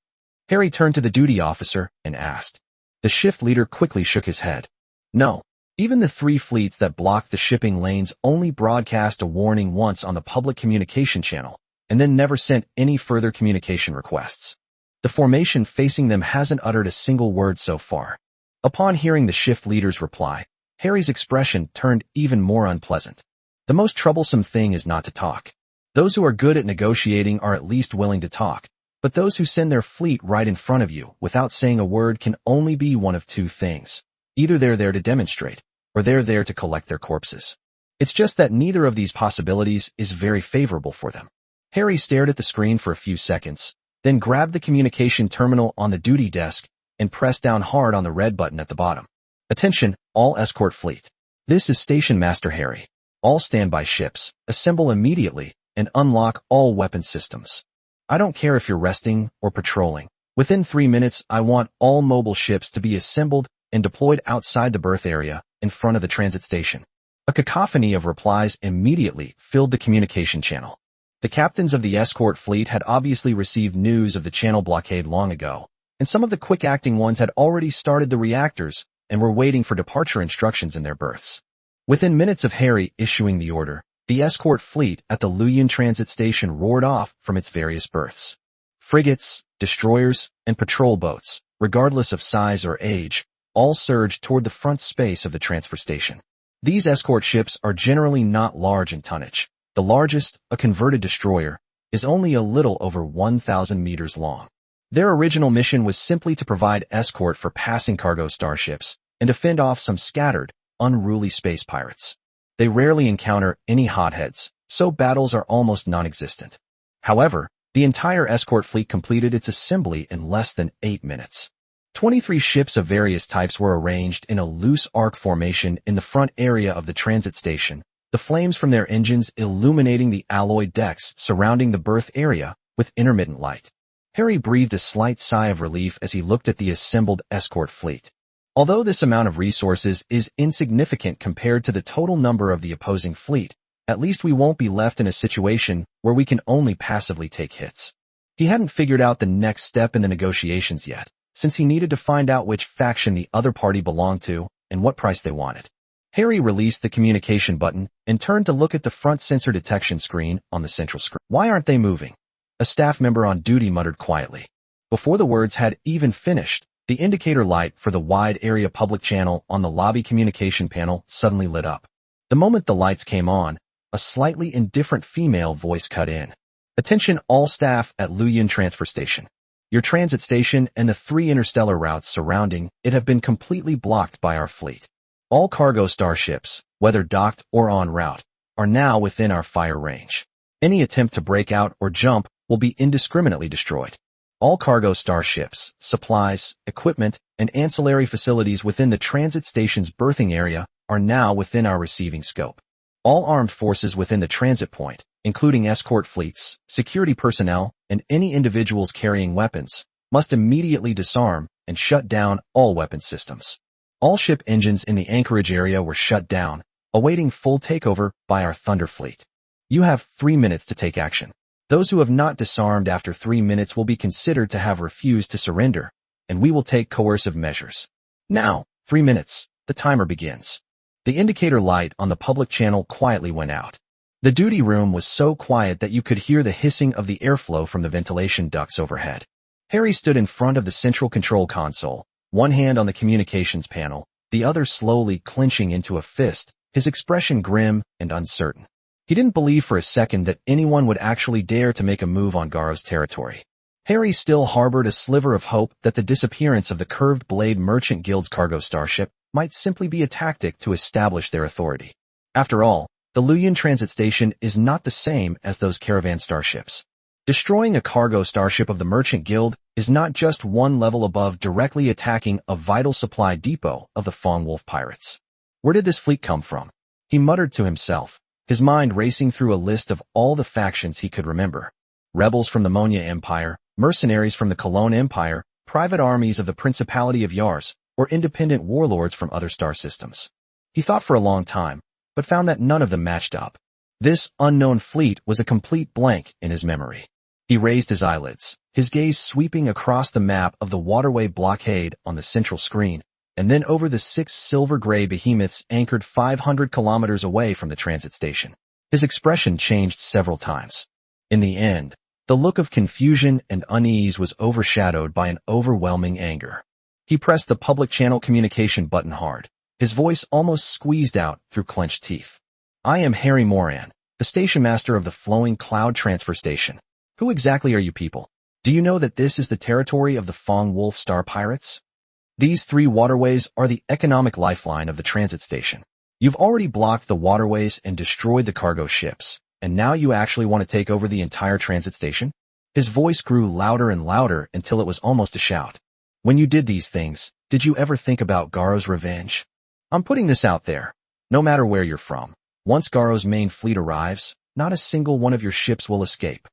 Harry turned to the duty officer and asked. The shift leader quickly shook his head. No. Even the 3 fleets that blocked the shipping lanes only broadcast a warning once on the public communication channel, and then never sent any further communication requests. The formation facing them hasn't uttered a single word so far. Upon hearing the shift leader's reply, Harry's expression turned even more unpleasant. The most troublesome thing is not to talk. Those who are good at negotiating are at least willing to talk, but those who send their fleet right in front of you without saying a word can only be one of 2 things. Either they're there to demonstrate, or they're there to collect their corpses. It's just that neither of these possibilities is very favorable for them. Harry stared at the screen for a few seconds, then grabbed the communication terminal on the duty desk and pressed down hard on the red button at the bottom. Attention, all escort fleet. This is Station Master Harry. All standby ships, assemble immediately and unlock all weapon systems. I don't care if you're resting or patrolling. Within 3 minutes, I want all mobile ships to be assembled and deployed outside the berth area in front of the transit station. A cacophony of replies immediately filled the communication channel. The captains of the escort fleet had obviously received news of the channel blockade long ago, and some of the quick-acting ones had already started the reactors and were waiting for departure instructions in their berths. Within minutes of Harry issuing the order, the escort fleet at the Luyan transit station roared off from its various berths. Frigates, destroyers, and patrol boats, regardless of size or age, all surged toward the front space of the transfer station. These escort ships are generally not large in tonnage. The largest, a converted destroyer, is only a little over 1,000 meters long. Their original mission was simply to provide escort for passing cargo starships and to fend off some scattered, unruly space pirates. They rarely encounter any hotheads, so battles are almost non-existent. However, the entire escort fleet completed its assembly in less than 8 minutes. 23 ships of various types were arranged in a loose arc formation in the front area of the transit station, the flames from their engines illuminating the alloy decks surrounding the berth area with intermittent light. Harry breathed a slight sigh of relief as he looked at the assembled escort fleet. Although this amount of resources is insignificant compared to the total number of the opposing fleet, at least we won't be left in a situation where we can only passively take hits. He hadn't figured out the next step in the negotiations yet, since he needed to find out which faction the other party belonged to and what price they wanted. Harry released the communication button and turned to look at the front sensor detection screen on the central screen. "Why aren't they moving?" A staff member on duty muttered quietly. Before the words had even finished, the indicator light for the wide area public channel on the lobby communication panel suddenly lit up. The moment the lights came on, a slightly indifferent female voice cut in. "Attention all staff at Luyan Transfer Station. Your transit station and the 3 interstellar routes surrounding it have been completely blocked by our fleet. All cargo starships, whether docked or en route, are now within our fire range. Any attempt to break out or jump will be indiscriminately destroyed. All cargo starships, supplies, equipment, and ancillary facilities within the transit station's berthing area are now within our receiving scope. All armed forces within the transit point, including escort fleets, security personnel, and any individuals carrying weapons, must immediately disarm and shut down all weapon systems. All ship engines in the anchorage area were shut down, awaiting full takeover by our Thunder Fleet. You have 3 minutes to take action. Those who have not disarmed after 3 minutes will be considered to have refused to surrender, and we will take coercive measures. Now, 3 minutes, the timer begins." The indicator light on the public channel quietly went out. The duty room was so quiet that you could hear the hissing of the airflow from the ventilation ducts overhead. Harry stood in front of the central control console, one hand on the communications panel, the other slowly clenching into a fist, his expression grim and uncertain. He didn't believe for a second that anyone would actually dare to make a move on Garo's territory. Harry still harbored a sliver of hope that the disappearance of the Curved Blade Merchant Guild's cargo starship might simply be a tactic to establish their authority. After all, the Luyan transit station is not the same as those caravan starships. Destroying a cargo starship of the Merchant Guild is not just one level above directly attacking a vital supply depot of the Fong Wolf pirates. Where did this fleet come from? He muttered to himself, his mind racing through a list of all the factions he could remember. Rebels from the Monya Empire, mercenaries from the Cologne Empire, private armies of the Principality of Yars, or independent warlords from other star systems. He thought for a long time, but found that none of them matched up. This unknown fleet was a complete blank in his memory. He raised his eyelids, his gaze sweeping across the map of the waterway blockade on the central screen, and then over the 6 silver-gray behemoths anchored 500 kilometers away from the transit station. His expression changed several times. In the end, the look of confusion and unease was overshadowed by an overwhelming anger. He pressed the public channel communication button hard, his voice almost squeezed out through clenched teeth. "I am Harry Moran, the station master of the Flowing Cloud Transfer Station. Who exactly are you people? Do you know that this is the territory of the Fong Wolf Star Pirates? These 3 waterways are the economic lifeline of the transit station. You've already blocked the waterways and destroyed the cargo ships, and now you actually want to take over the entire transit station?" His voice grew louder and louder until it was almost a shout. "When you did these things, did you ever think about Garo's revenge? I'm putting this out there. No matter where you're from, once Garo's main fleet arrives, not a single one of your ships will escape."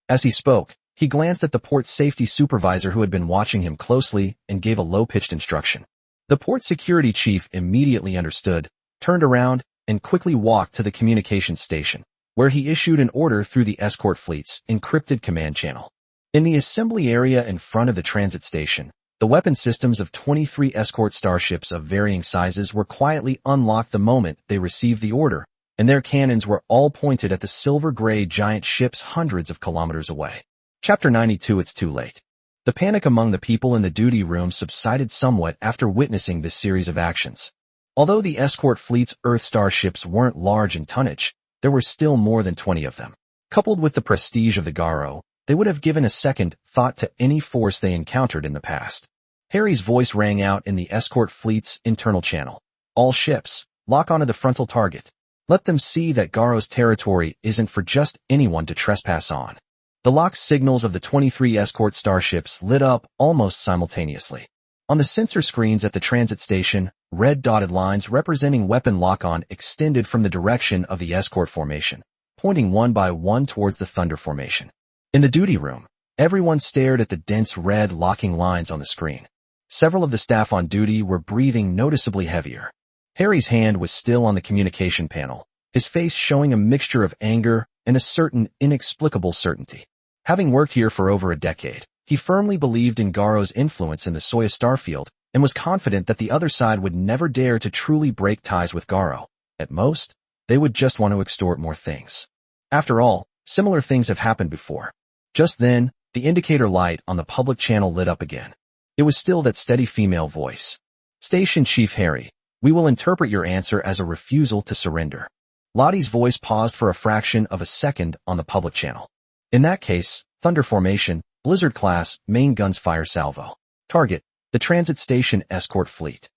As he spoke, He glanced at the port safety supervisor who had been watching him closely and gave a low-pitched instruction. The port security chief immediately understood, turned around, and quickly walked to the communications station, where he issued an order through the escort fleet's encrypted command channel. In the assembly area in front of the transit station, the weapon systems of 23 escort starships of varying sizes were quietly unlocked the moment they received the order, and their cannons were all pointed at the silver-gray giant ships hundreds of kilometers away. Chapter 92. It's too late. The panic among the people in the duty room subsided somewhat after witnessing this series of actions. Although the escort fleet's Earth starships weren't large in tonnage, there were still more than 20 of them. Coupled with the prestige of the Garo, they would have given a second thought to any force they encountered in the past. Harry's voice rang out in the escort fleet's internal channel. All ships, lock onto the frontal target. Let them see that Garo's territory isn't for just anyone to trespass on. The lock signals of the 23 escort starships lit up almost simultaneously. On the sensor screens at the transit station, red dotted lines representing weapon lock-on extended from the direction of the escort formation, pointing one by one towards the Thunder formation. In the duty room, everyone stared at the dense red locking lines on the screen. Several of the staff on duty were breathing noticeably heavier. Harry's hand was still on the communication panel, his face showing a mixture of anger and a certain inexplicable certainty. Having worked here for over a decade, he firmly believed in Garo's influence in the Soyuz starfield and was confident that the other side would never dare to truly break ties with Garo. At most, they would just want to extort more things. After all, similar things have happened before. Just then, the indicator light on the public channel lit up again. It was still that steady female voice. Station Chief Harry, we will interpret your answer as a refusal to surrender. Lottie's voice paused for a fraction of a second on the public channel. In that case, Thunder formation, Blizzard class, main guns fire salvo. Target, the transit station escort fleet.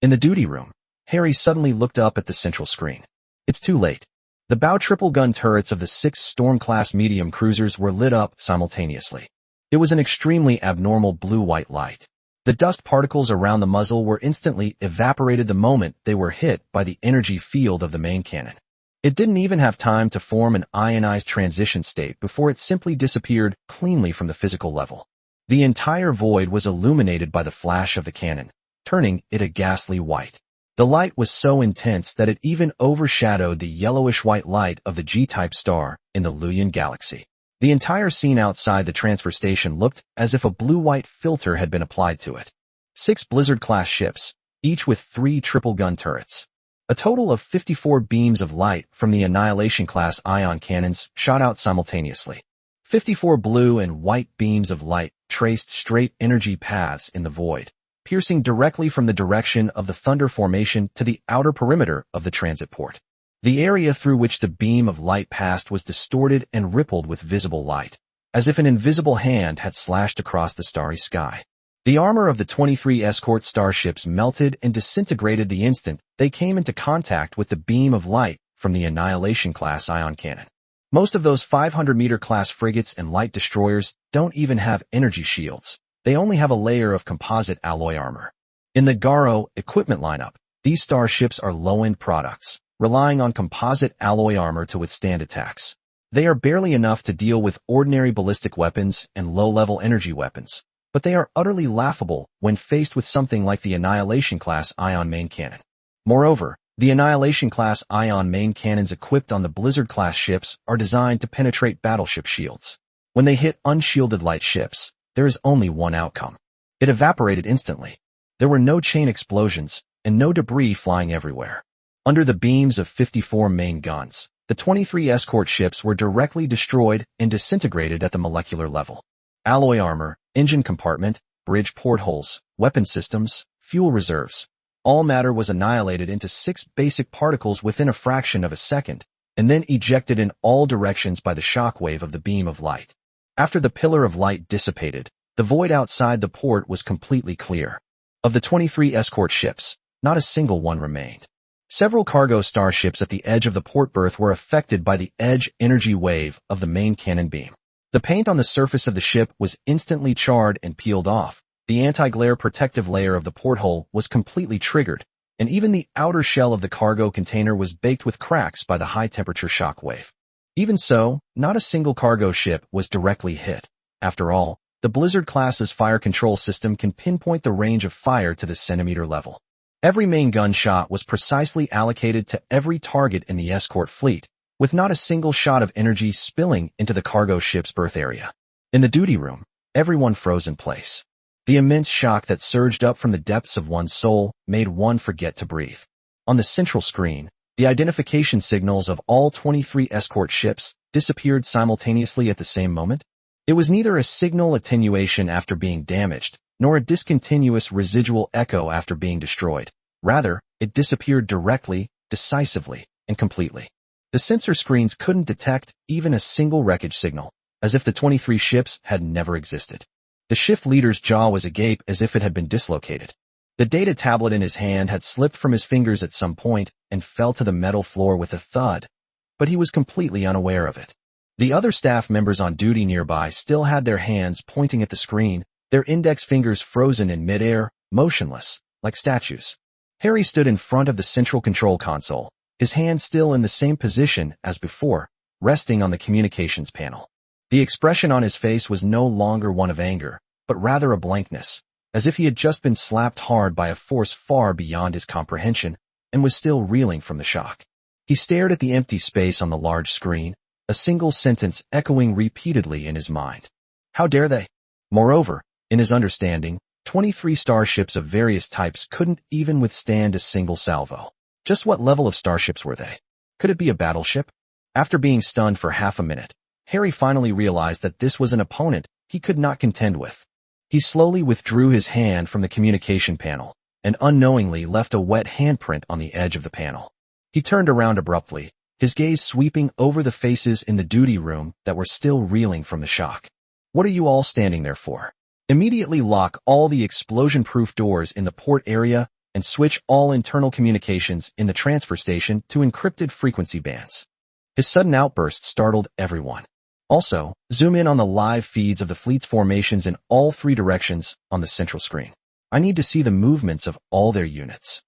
In the duty room, Harry suddenly looked up at the central screen. It's too late. The bow triple gun turrets of the 6 Storm-class medium cruisers were lit up simultaneously. It was an extremely abnormal blue-white light. The dust particles around the muzzle were instantly evaporated the moment they were hit by the energy field of the main cannon. It didn't even have time to form an ionized transition state before it simply disappeared cleanly from the physical level. The entire void was illuminated by the flash of the cannon, turning it a ghastly white. The light was so intense that it even overshadowed the yellowish-white light of the G-type star in the Luyan galaxy. The entire scene outside the transfer station looked as if a blue-white filter had been applied to it. 6 Blizzard-class ships, each with 3 triple-gun turrets. A total of 54 beams of light from the Annihilation-class ion cannons shot out simultaneously. 54 blue and white beams of light traced straight energy paths in the void, piercing directly from the direction of the Thunder formation to the outer perimeter of the transit port. The area through which the beam of light passed was distorted and rippled with visible light, as if an invisible hand had slashed across the starry sky. The armor of the 23 escort starships melted and disintegrated the instant they came into contact with the beam of light from the Annihilation-class ion cannon. Most of those 500-meter class frigates and light destroyers don't even have energy shields. They only have a layer of composite alloy armor. In the Garo equipment lineup, these starships are low-end products, relying on composite alloy armor to withstand attacks. They are barely enough to deal with ordinary ballistic weapons and low-level energy weapons, but they are utterly laughable when faced with something like the Annihilation-class ion main cannon. Moreover, the Annihilation-class ion main cannons equipped on the Blizzard-class ships are designed to penetrate battleship shields. When they hit unshielded light ships, there is only one outcome. It evaporated instantly. There were no chain explosions and no debris flying everywhere. Under the beams of 54 main guns, the 23 escort ships were directly destroyed and disintegrated at the molecular level. Alloy armor, engine compartment, bridge portholes, weapon systems, fuel reserves. All matter was annihilated into 6 basic particles within a fraction of a second, and then ejected in all directions by the shockwave of the beam of light. After the pillar of light dissipated, the void outside the port was completely clear. Of the 23 escort ships, not a single one remained. Several cargo starships at the edge of the port berth were affected by the edge energy wave of the main cannon beam. The paint on the surface of the ship was instantly charred and peeled off. The anti-glare protective layer of the porthole was completely triggered, and even the outer shell of the cargo container was baked with cracks by the high-temperature shock wave. Even so, not a single cargo ship was directly hit. After all, the Blizzard class's fire control system can pinpoint the range of fire to the centimeter level. Every main gun shot was precisely allocated to every target in the escort fleet, with not a single shot of energy spilling into the cargo ship's berth area. In the duty room, everyone froze in place. The immense shock that surged up from the depths of one's soul made one forget to breathe. On the central screen, the identification signals of all 23 escort ships disappeared simultaneously at the same moment. It was neither a signal attenuation after being damaged, nor a discontinuous residual echo after being destroyed. Rather, it disappeared directly, decisively, and completely. The sensor screens couldn't detect even a single wreckage signal, as if the 23 ships had never existed. The shift leader's jaw was agape as if it had been dislocated. The data tablet in his hand had slipped from his fingers at some point and fell to the metal floor with a thud, but he was completely unaware of it. The other staff members on duty nearby still had their hands pointing at the screen, their index fingers frozen in midair, motionless, like statues. Harry stood in front of the central control console, his hand still in the same position as before, resting on the communications panel. The expression on his face was no longer one of anger, but rather a blankness, as if he had just been slapped hard by a force far beyond his comprehension and was still reeling from the shock. He stared at the empty space on the large screen, a single sentence echoing repeatedly in his mind. How dare they? Moreover, in his understanding, 23 starships of various types couldn't even withstand a single salvo. Just what level of starships were they? Could it be a battleship? After being stunned for half a minute, Harry finally realized that this was an opponent he could not contend with. He slowly withdrew his hand from the communication panel and unknowingly left a wet handprint on the edge of the panel. He turned around abruptly, his gaze sweeping over the faces in the duty room that were still reeling from the shock. What are you all standing there for? Immediately lock all the explosion-proof doors in the port area and switch all internal communications in the transfer station to encrypted frequency bands. His sudden outburst startled everyone. Also, zoom in on the live feeds of the fleet's formations in all three directions on the central screen. I need to see the movements of all their units.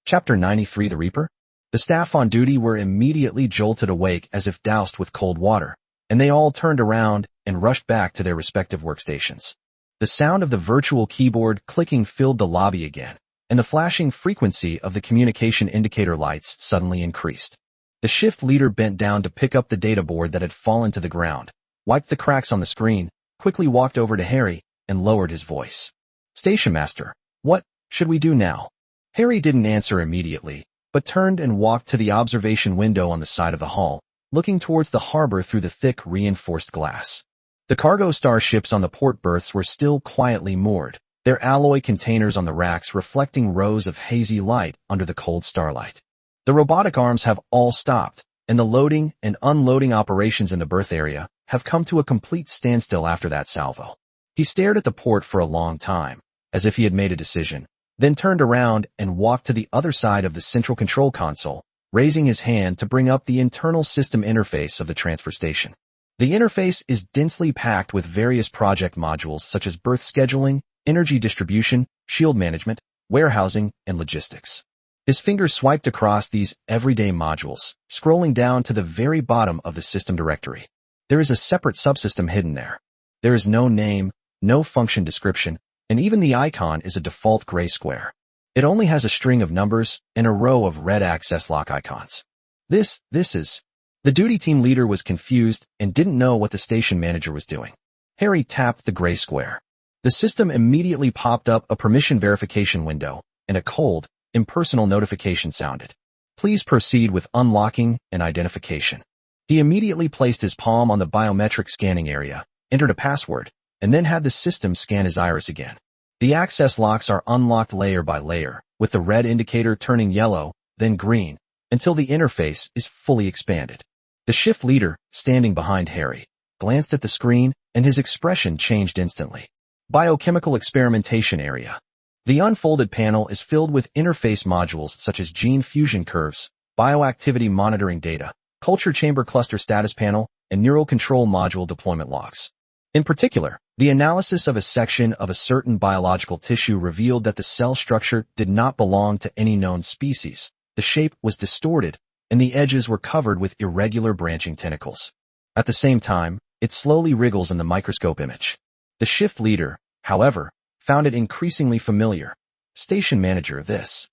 Chapter 93 The Reaper? The staff on duty were immediately jolted awake as if doused with cold water, and they all turned around and rushed back to their respective workstations. The sound of the virtual keyboard clicking filled the lobby again, and the flashing frequency of the communication indicator lights suddenly increased. The shift leader bent down to pick up the data board that had fallen to the ground, wiped the cracks on the screen, quickly walked over to Harry, and lowered his voice. Station Master, what should we do now? Harry didn't answer immediately, but turned and walked to the observation window on the side of the hall, looking towards the harbor through the thick, reinforced glass. The cargo starships on the port berths were still quietly moored, their alloy containers on the racks reflecting rows of hazy light under the cold starlight. The robotic arms have all stopped, and the loading and unloading operations in the berth area have come to a complete standstill after that salvo. He stared at the port for a long time, as if he had made a decision, then turned around and walked to the other side of the central control console, raising his hand to bring up the internal system interface of the transfer station. The interface is densely packed with various project modules such as berth scheduling, energy distribution, shield management, warehousing, and logistics. His fingers swiped across these everyday modules, scrolling down to the very bottom of the system directory. There is a separate subsystem hidden there. There is no name, no function description, and even the icon is a default gray square. It only has a string of numbers and a row of red access lock icons. This is... The duty team leader was confused and didn't know what the station manager was doing. Harry tapped the gray square. The system immediately popped up a permission verification window, and a cold, impersonal notification sounded. Please proceed with unlocking and identification. He immediately placed his palm on the biometric scanning area, entered a password, and then had the system scan his iris again. The access locks are unlocked layer by layer, with the red indicator turning yellow, then green, until the interface is fully expanded. The shift leader, standing behind Harry, glanced at the screen, and his expression changed instantly. Biochemical experimentation area. The unfolded panel is filled with interface modules such as gene fusion curves, bioactivity monitoring data, culture chamber cluster status panel, and neural control module deployment logs. In particular, the analysis of a section of a certain biological tissue revealed that the cell structure did not belong to any known species. The shape was distorted, and the edges were covered with irregular branching tentacles. At the same time, It slowly wriggles in the microscope image. The shift leader, however, found it increasingly familiar. Station manager, this.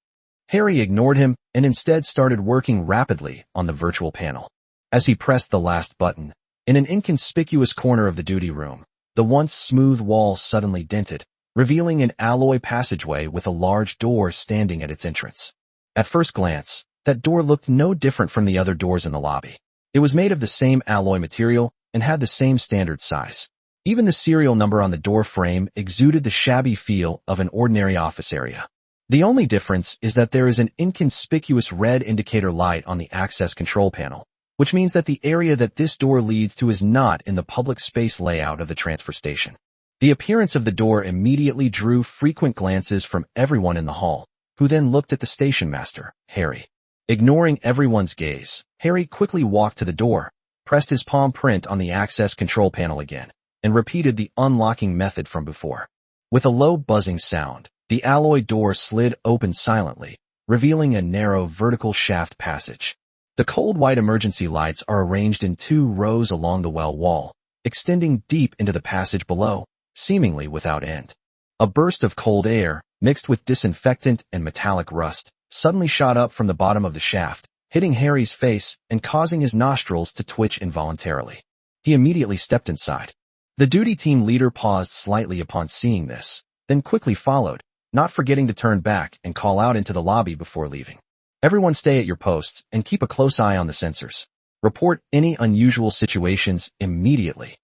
Harry ignored him and instead started working rapidly on the virtual panel. As he pressed the last button, in an inconspicuous corner of the duty room, the once smooth wall suddenly dented, revealing an alloy passageway with a large door standing at its entrance. At first glance, that door looked no different from the other doors in the lobby. It was made of the same alloy material and had the same standard size. Even the serial number on the door frame exuded the shabby feel of an ordinary office area. The only difference is that there is an inconspicuous red indicator light on the access control panel, which means that the area that this door leads to is not in the public space layout of the transfer station. The appearance of the door immediately drew frequent glances from everyone in the hall, who then looked at the station master, Harry. Ignoring everyone's gaze, Harry quickly walked to the door, pressed his palm print on the access control panel again, and repeated the unlocking method from before. With a low buzzing sound, the alloy door slid open silently, revealing a narrow vertical shaft passage. The cold white emergency lights are arranged in 2 rows along the well wall, extending deep into the passage below, seemingly without end. A burst of cold air, mixed with disinfectant and metallic rust, suddenly shot up from the bottom of the shaft, hitting Harry's face and causing his nostrils to twitch involuntarily. He immediately stepped inside. The duty team leader paused slightly upon seeing this, then quickly followed, not forgetting to turn back and call out into the lobby before leaving. Everyone stay at your posts and keep a close eye on the sensors. Report any unusual situations immediately.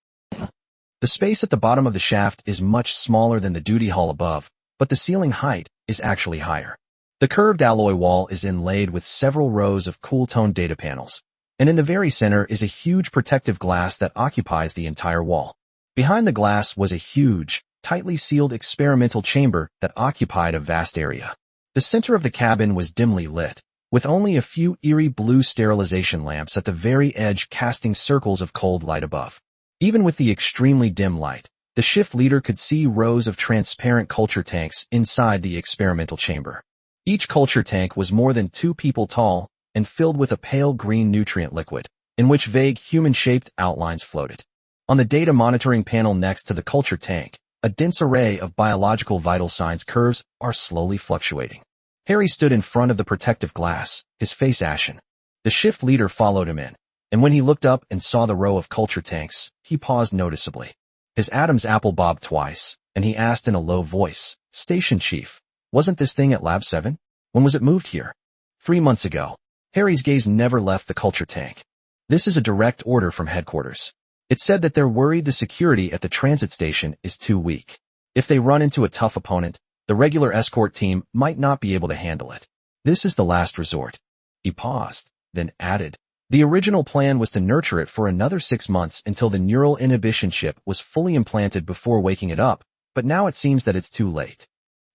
The space at the bottom of the shaft is much smaller than the duty hall above, but the ceiling height is actually higher. The curved alloy wall is inlaid with several rows of cool-toned data panels, and in the very center is a huge protective glass that occupies the entire wall. Behind the glass was a huge, tightly sealed experimental chamber that occupied a vast area. The center of the cabin was dimly lit, with only a few eerie blue sterilization lamps at the very edge casting circles of cold light above. Even with the extremely dim light, the shift leader could see rows of transparent culture tanks inside the experimental chamber. Each culture tank was more than 2 people tall and filled with a pale green nutrient liquid, in which vague human-shaped outlines floated. On the data monitoring panel next to the culture tank, a dense array of biological vital signs curves are slowly fluctuating. Harry stood in front of the protective glass, his face ashen. The shift leader followed him in, and when he looked up and saw the row of culture tanks, he paused noticeably. His Adam's apple bobbed twice, and he asked in a low voice, "Station Chief, wasn't this thing at Lab 7? When was it moved here?" 3 months ago. Harry's gaze never left the culture tank. This is a direct order from headquarters. It said that they're worried the security at the transit station is too weak. If they run into a tough opponent, the regular escort team might not be able to handle it. This is the last resort. He paused, then added, "The original plan was to nurture it for another 6 months until the neural inhibition chip was fully implanted before waking it up, but now it seems that it's too late."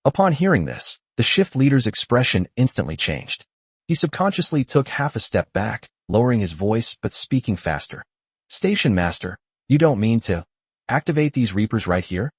Upon hearing this, the shift leader's expression instantly changed. He subconsciously took half a step back, lowering his voice but speaking faster. "Station master, you don't mean to activate these Reapers right here?"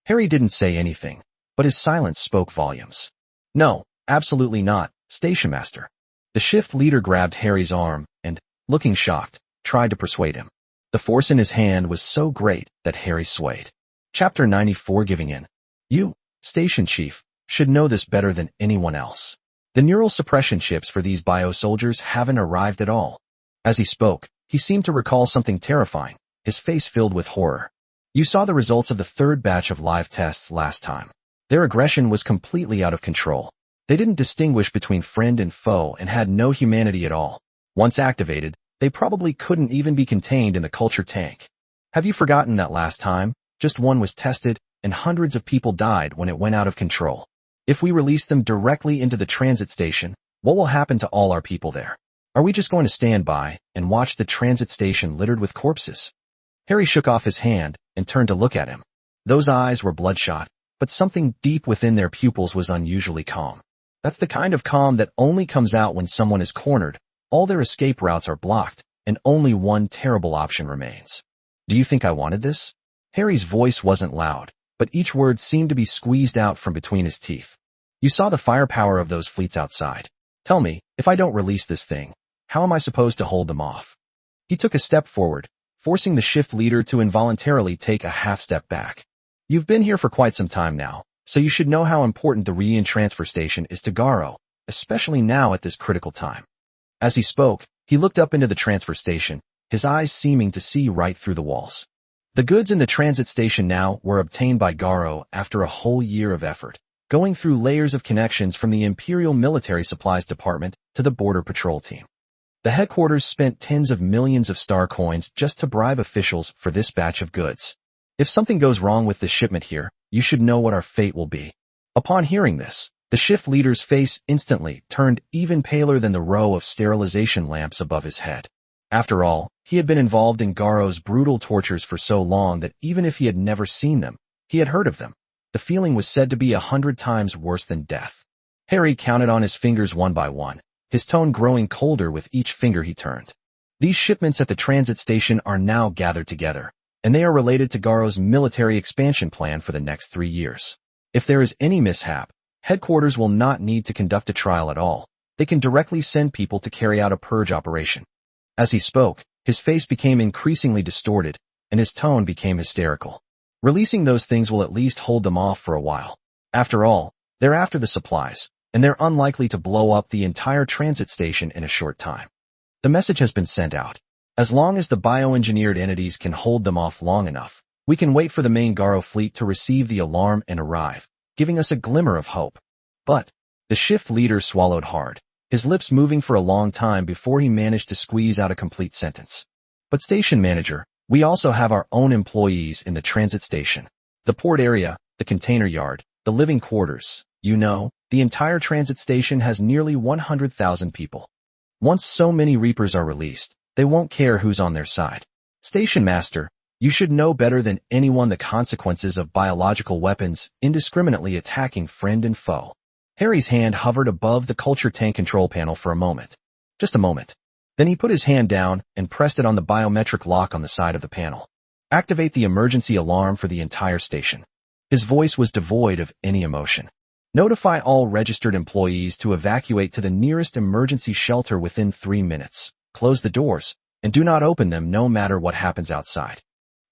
Harry didn't say anything, but his silence spoke volumes. "No, absolutely not, station master." The shift leader grabbed Harry's arm and, looking shocked, tried to persuade him. The force in his hand was so great that Harry swayed. Chapter 94 Giving in. "You, station chief, should know this better than anyone else. The neural suppression chips for these bio-soldiers haven't arrived at all." As he spoke, he seemed to recall something terrifying, his face filled with horror. "You saw the results of the 3rd batch of live tests last time. Their aggression was completely out of control. They didn't distinguish between friend and foe and had no humanity at all. Once activated, they probably couldn't even be contained in the culture tank. Have you forgotten that last time, just one was tested, and hundreds of people died when it went out of control? If we release them directly into the transit station, what will happen to all our people there? Are we just going to stand by and watch the transit station littered with corpses?" Harry shook off his hand and turned to look at him. Those eyes were bloodshot, but something deep within their pupils was unusually calm. That's the kind of calm that only comes out when someone is cornered, all their escape routes are blocked, and only one terrible option remains. "Do you think I wanted this?" Harry's voice wasn't loud, but each word seemed to be squeezed out from between his teeth. "You saw the firepower of those fleets outside. Tell me, if I don't release this thing, how am I supposed to hold them off?" He took a step forward, forcing the shift leader to involuntarily take a half step back. You've been here for quite some time now, so you should know how important the Rian transfer station is to Garo, especially now at this critical time. As he spoke, he looked up into the transfer station, his eyes seeming to see right through the walls. The goods in the transit station now were obtained by Garo after a whole year of effort, going through layers of connections from the Imperial Military Supplies Department to the Border Patrol team. The headquarters spent tens of millions of star coins just to bribe officials for this batch of goods. If something goes wrong with this shipment here, you should know what our fate will be. Upon hearing this, the shift leader's face instantly turned even paler than the row of sterilization lamps above his head. After all, he had been involved in Garo's brutal tortures for so long that even if he had never seen them, he had heard of them. The feeling was said to be 100 times worse than death. Harry counted on his fingers one by one, his tone growing colder with each finger he turned. These shipments at the transit station are now gathered together, and they are related to Garo's military expansion plan for the next 3 years. If there is any mishap, headquarters will not need to conduct a trial at all. They can directly send people to carry out a purge operation. As he spoke, his face became increasingly distorted, and his tone became hysterical. Releasing those things will at least hold them off for a while. After all, they're after the supplies, and they're unlikely to blow up the entire transit station in a short time. The message has been sent out. As long as the bioengineered entities can hold them off long enough, we can wait for the main Garo fleet to receive the alarm and arrive, giving us a glimmer of hope. But the shift leader swallowed hard, his lips moving for a long time before he managed to squeeze out a complete sentence. But station manager, we also have our own employees in the transit station. The port area, the container yard, the living quarters, the entire transit station has nearly 100,000 people. Once so many Reapers are released, they won't care who's on their side. Station master, you should know better than anyone the consequences of biological weapons indiscriminately attacking friend and foe. Harry's hand hovered above the culture tank control panel for a moment. Just a moment. Then he put his hand down and pressed it on the biometric lock on the side of the panel. Activate the emergency alarm for the entire station. His voice was devoid of any emotion. Notify all registered employees to evacuate to the nearest emergency shelter within 3 minutes. Close the doors, and do not open them no matter what happens outside.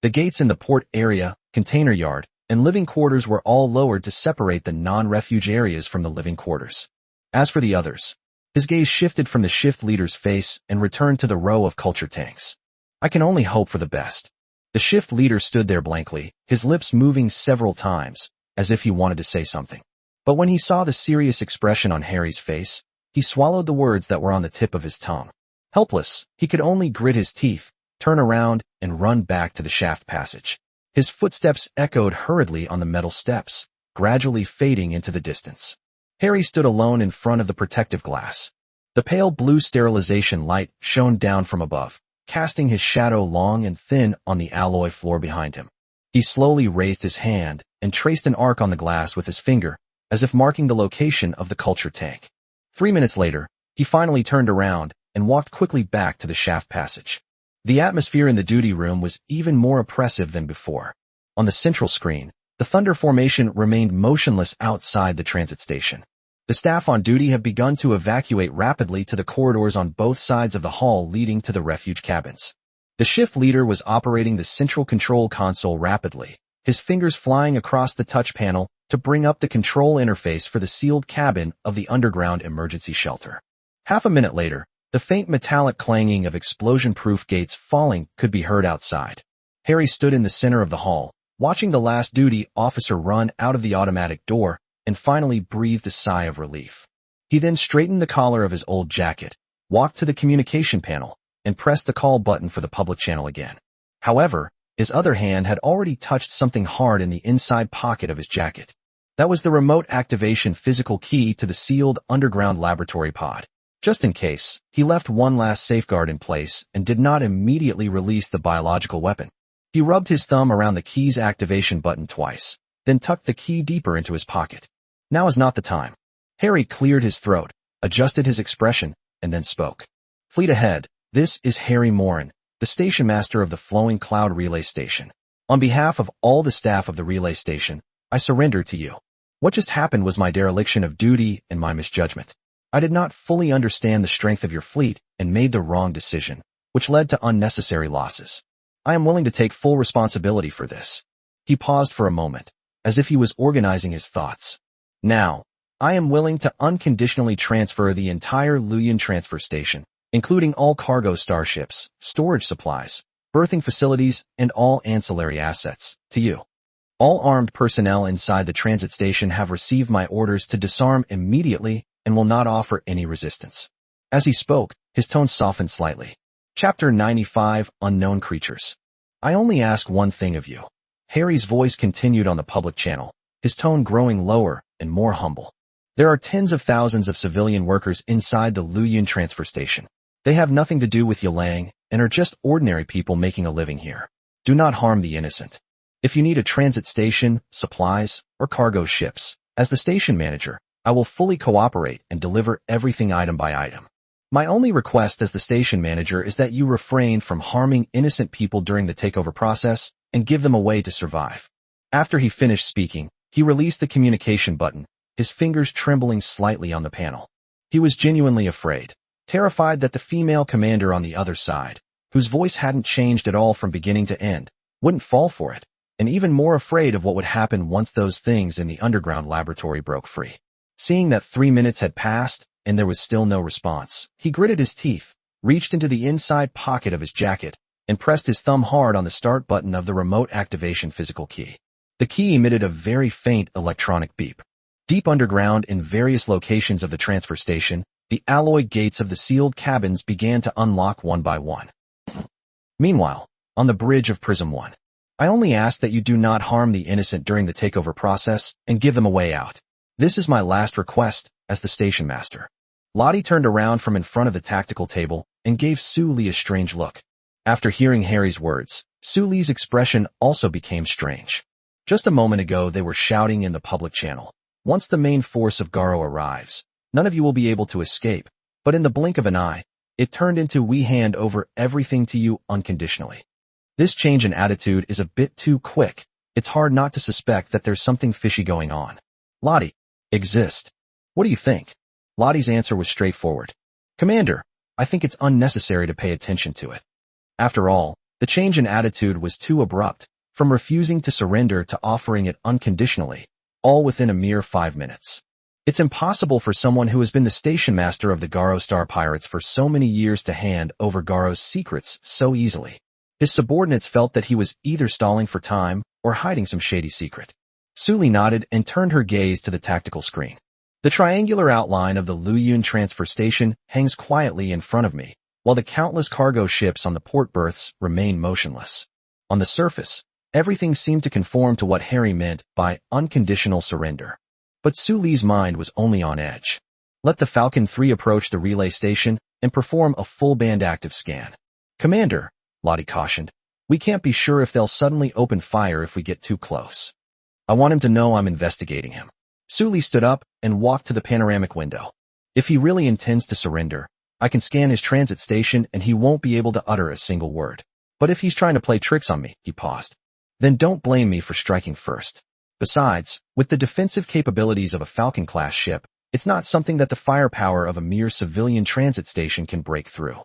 The gates in the port area, container yard, and living quarters were all lowered to separate the non-refuge areas from the living quarters. As for the others, his gaze shifted from the shift leader's face and returned to the row of culture tanks. I can only hope for the best. The shift leader stood there blankly, his lips moving several times, as if he wanted to say something. But when he saw the serious expression on Harry's face, he swallowed the words that were on the tip of his tongue. Helpless, he could only grit his teeth, turn around, and run back to the shaft passage. His footsteps echoed hurriedly on the metal steps, gradually fading into the distance. Harry stood alone in front of the protective glass. The pale blue sterilization light shone down from above, casting his shadow long and thin on the alloy floor behind him. He slowly raised his hand and traced an arc on the glass with his finger, as if marking the location of the culture tank. 3 minutes later, he finally turned around and walked quickly back to the shaft passage. The atmosphere in the duty room was even more oppressive than before. On the central screen, the Thunder Formation remained motionless outside the transit station. The staff on duty have begun to evacuate rapidly to the corridors on both sides of the hall leading to the refuge cabins. The shift leader was operating the central control console rapidly, his fingers flying across the touch panel to bring up the control interface for the sealed cabin of the underground emergency shelter. Half a minute later, the faint metallic clanging of explosion-proof gates falling could be heard outside. Harry stood in the center of the hall, watching the last duty officer run out of the automatic door, and finally breathed a sigh of relief. He then straightened the collar of his old jacket, walked to the communication panel, and pressed the call button for the public channel again. However, his other hand had already touched something hard in the inside pocket of his jacket. That was the remote activation physical key to the sealed underground laboratory pod. Just in case, he left one last safeguard in place and did not immediately release the biological weapon. He rubbed his thumb around the key's activation button twice, then tucked the key deeper into his pocket. Now is not the time. Harry cleared his throat, adjusted his expression, and then spoke. Fleet ahead, this is Harry Morin, the station master of the Flowing Cloud Relay Station. On behalf of all the staff of the relay station, I surrender to you. What just happened was my dereliction of duty and my misjudgment. I did not fully understand the strength of your fleet and made the wrong decision, which led to unnecessary losses. I am willing to take full responsibility for this. He paused for a moment, as if he was organizing his thoughts. Now, I am willing to unconditionally transfer the entire Luyan transfer station, including all cargo starships, storage supplies, berthing facilities, and all ancillary assets, to you. All armed personnel inside the transit station have received my orders to disarm immediately and will not offer any resistance. As he spoke, his tone softened slightly. Chapter 95, Unknown Creatures. I only ask one thing of you. Harry's voice continued on the public channel, his tone growing lower and more humble. There are tens of thousands of civilian workers inside the Luyan transfer station. They have nothing to do with Yilang and are just ordinary people making a living here. Do not harm the innocent. If you need a transit station, supplies, or cargo ships, as the station manager, I will fully cooperate and deliver everything item by item. My only request as the station manager is that you refrain from harming innocent people during the takeover process and give them a way to survive. After he finished speaking, he released the communication button, his fingers trembling slightly on the panel. He was genuinely afraid, terrified that the female commander on the other side, whose voice hadn't changed at all from beginning to end, wouldn't fall for it, and even more afraid of what would happen once those things in the underground laboratory broke free. Seeing that 3 minutes had passed, and there was still no response, he gritted his teeth, reached into the inside pocket of his jacket, and pressed his thumb hard on the start button of the remote activation physical key. The key emitted a very faint electronic beep. Deep underground in various locations of the transfer station, the alloy gates of the sealed cabins began to unlock one by one. Meanwhile, on the bridge of Prism 1, I only ask that you do not harm the innocent during the takeover process and give them a way out. This is my last request as the station master. Lottie turned around from in front of the tactical table and gave Su Li a strange look. After hearing Harry's words, Su Li's expression also became strange. Just a moment ago they were shouting in the public channel. Once the main force of Garo arrives, none of you will be able to escape, but in the blink of an eye, it turned into we hand over everything to you unconditionally. This change in attitude is a bit too quick. It's hard not to suspect that there's something fishy going on. Lottie, exist. What do you think? Lottie's answer was straightforward. Commander, I think it's unnecessary to pay attention to it. After all, the change in attitude was too abrupt, from refusing to surrender to offering it unconditionally, all within a mere 5 minutes. It's impossible for someone who has been the station master of the Garo Star Pirates for so many years to hand over Garo's secrets so easily. His subordinates felt that he was either stalling for time or hiding some shady secret. Su Li nodded and turned her gaze to the tactical screen. The triangular outline of the Luyan transfer station hangs quietly in front of me, while the countless cargo ships on the port berths remain motionless. On the surface, everything seemed to conform to what Harry meant by unconditional surrender. But Su Li's mind was only on edge. Let the Falcon 3 approach the relay station and perform a full band active scan. Commander, Lottie cautioned, we can't be sure if they'll suddenly open fire if we get too close. I want him to know I'm investigating him. Su Li stood up and walked to the panoramic window. If he really intends to surrender, I can scan his transit station and he won't be able to utter a single word. But if he's trying to play tricks on me, he paused, then don't blame me for striking first. Besides, with the defensive capabilities of a Falcon-class ship, it's not something that the firepower of a mere civilian transit station can break through.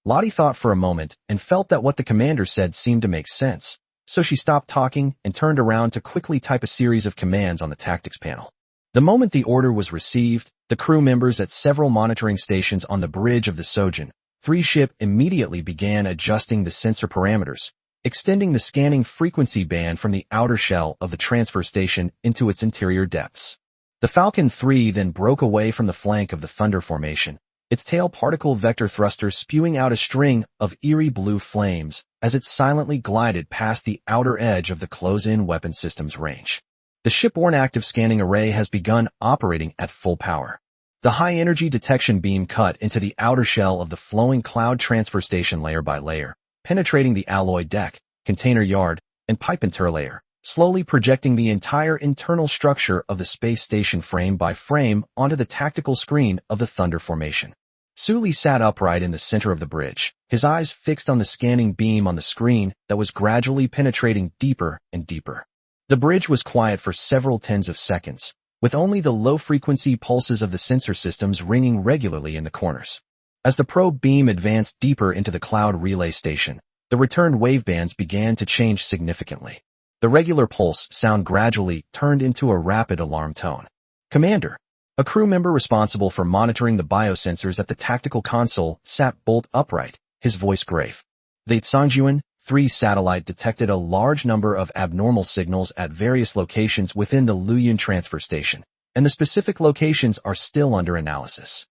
Lottie thought for a moment and felt that what the commander said seemed to make sense, so she stopped talking and turned around to quickly type a series of commands on the tactics panel. The moment the order was received, the crew members at several monitoring stations on the bridge of the Sojin 3 ship immediately began adjusting the sensor parameters, extending the scanning frequency band from the outer shell of the transfer station into its interior depths. The Falcon 3 then broke away from the flank of the Thunder formation, its tail particle vector thruster spewing out a string of eerie blue flames as it silently glided past the outer edge of the close-in weapon system's range. The shipborne active scanning array has begun operating at full power. The high-energy detection beam cut into the outer shell of the flowing cloud transfer station layer by layer, penetrating the alloy deck, container yard, and pipe interlayer, slowly projecting the entire internal structure of the space station frame by frame onto the tactical screen of the Thunder formation. Su Li sat upright in the center of the bridge, his eyes fixed on the scanning beam on the screen that was gradually penetrating deeper and deeper. The bridge was quiet for several tens of seconds, with only the low-frequency pulses of the sensor systems ringing regularly in the corners. As the probe beam advanced deeper into the cloud relay station, The returned wavebands began to change significantly. The regular pulse sound gradually turned into a rapid alarm tone. Commander. A crew member responsible for monitoring the biosensors at the tactical console sat bolt upright, his voice grave. The Tsangjuan 3 satellite detected a large number of abnormal signals at various locations within the Luyun transfer station, and the specific locations are still under analysis.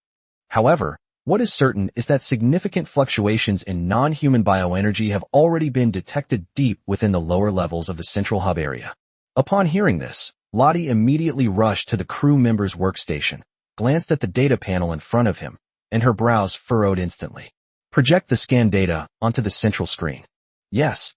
However, what is certain is that significant fluctuations in non-human bioenergy have already been detected deep within the lower levels of the central hub area. Upon hearing this, Lottie immediately rushed to the crew member's workstation, glanced at the data panel in front of him, and her brows furrowed instantly. Project the scan data onto the central screen. Yes.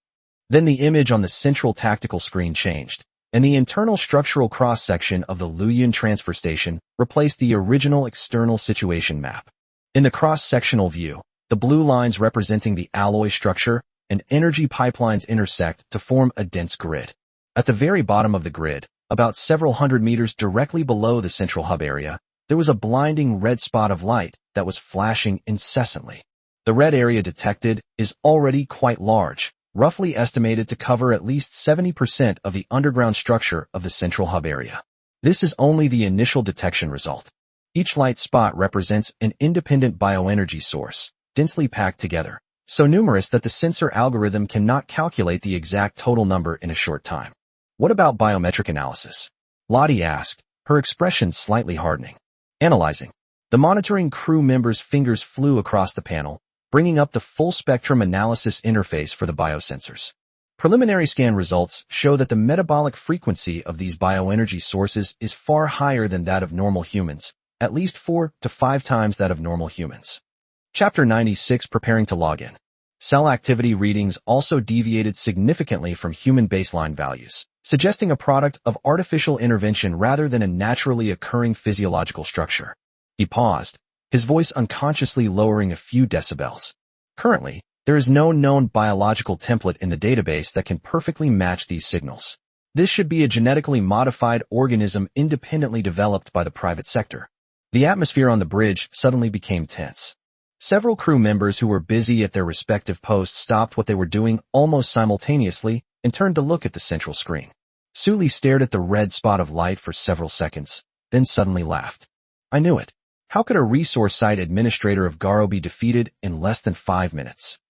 Then the image on the central tactical screen changed, and the internal structural cross-section of the Luyun transfer station replaced the original external situation map. In the cross-sectional view, the blue lines representing the alloy structure and energy pipelines intersect to form a dense grid. At the very bottom of the grid, about several hundred meters directly below the central hub area, there was a blinding red spot of light that was flashing incessantly. The red area detected is already quite large, roughly estimated to cover at least 70% of the underground structure of the central hub area. This is only the initial detection result. Each light spot represents an independent bioenergy source, densely packed together, so numerous that the sensor algorithm cannot calculate the exact total number in a short time. What about biometric analysis? Lottie asked, her expression slightly hardening. Analyzing. The monitoring crew member's fingers flew across the panel, bringing up the full-spectrum analysis interface for the biosensors. Preliminary scan results show that the metabolic frequency of these bioenergy sources is far higher than that of normal humans, at least 4 to 5 times that of normal humans. Chapter 96 Preparing to log in. Cell activity readings also deviated significantly from human baseline values, suggesting a product of artificial intervention rather than a naturally occurring physiological structure. He paused, his voice unconsciously lowering a few decibels. Currently, there is no known biological template in the database that can perfectly match these signals. This should be a genetically modified organism independently developed by the private sector. The atmosphere on the bridge suddenly became tense. Several crew members who were busy at their respective posts stopped what they were doing almost simultaneously and turned to look at the central screen. Suli stared at the red spot of light for several seconds, then suddenly laughed. I knew it. How could a resource site administrator of Garo be defeated in less than 5 minutes?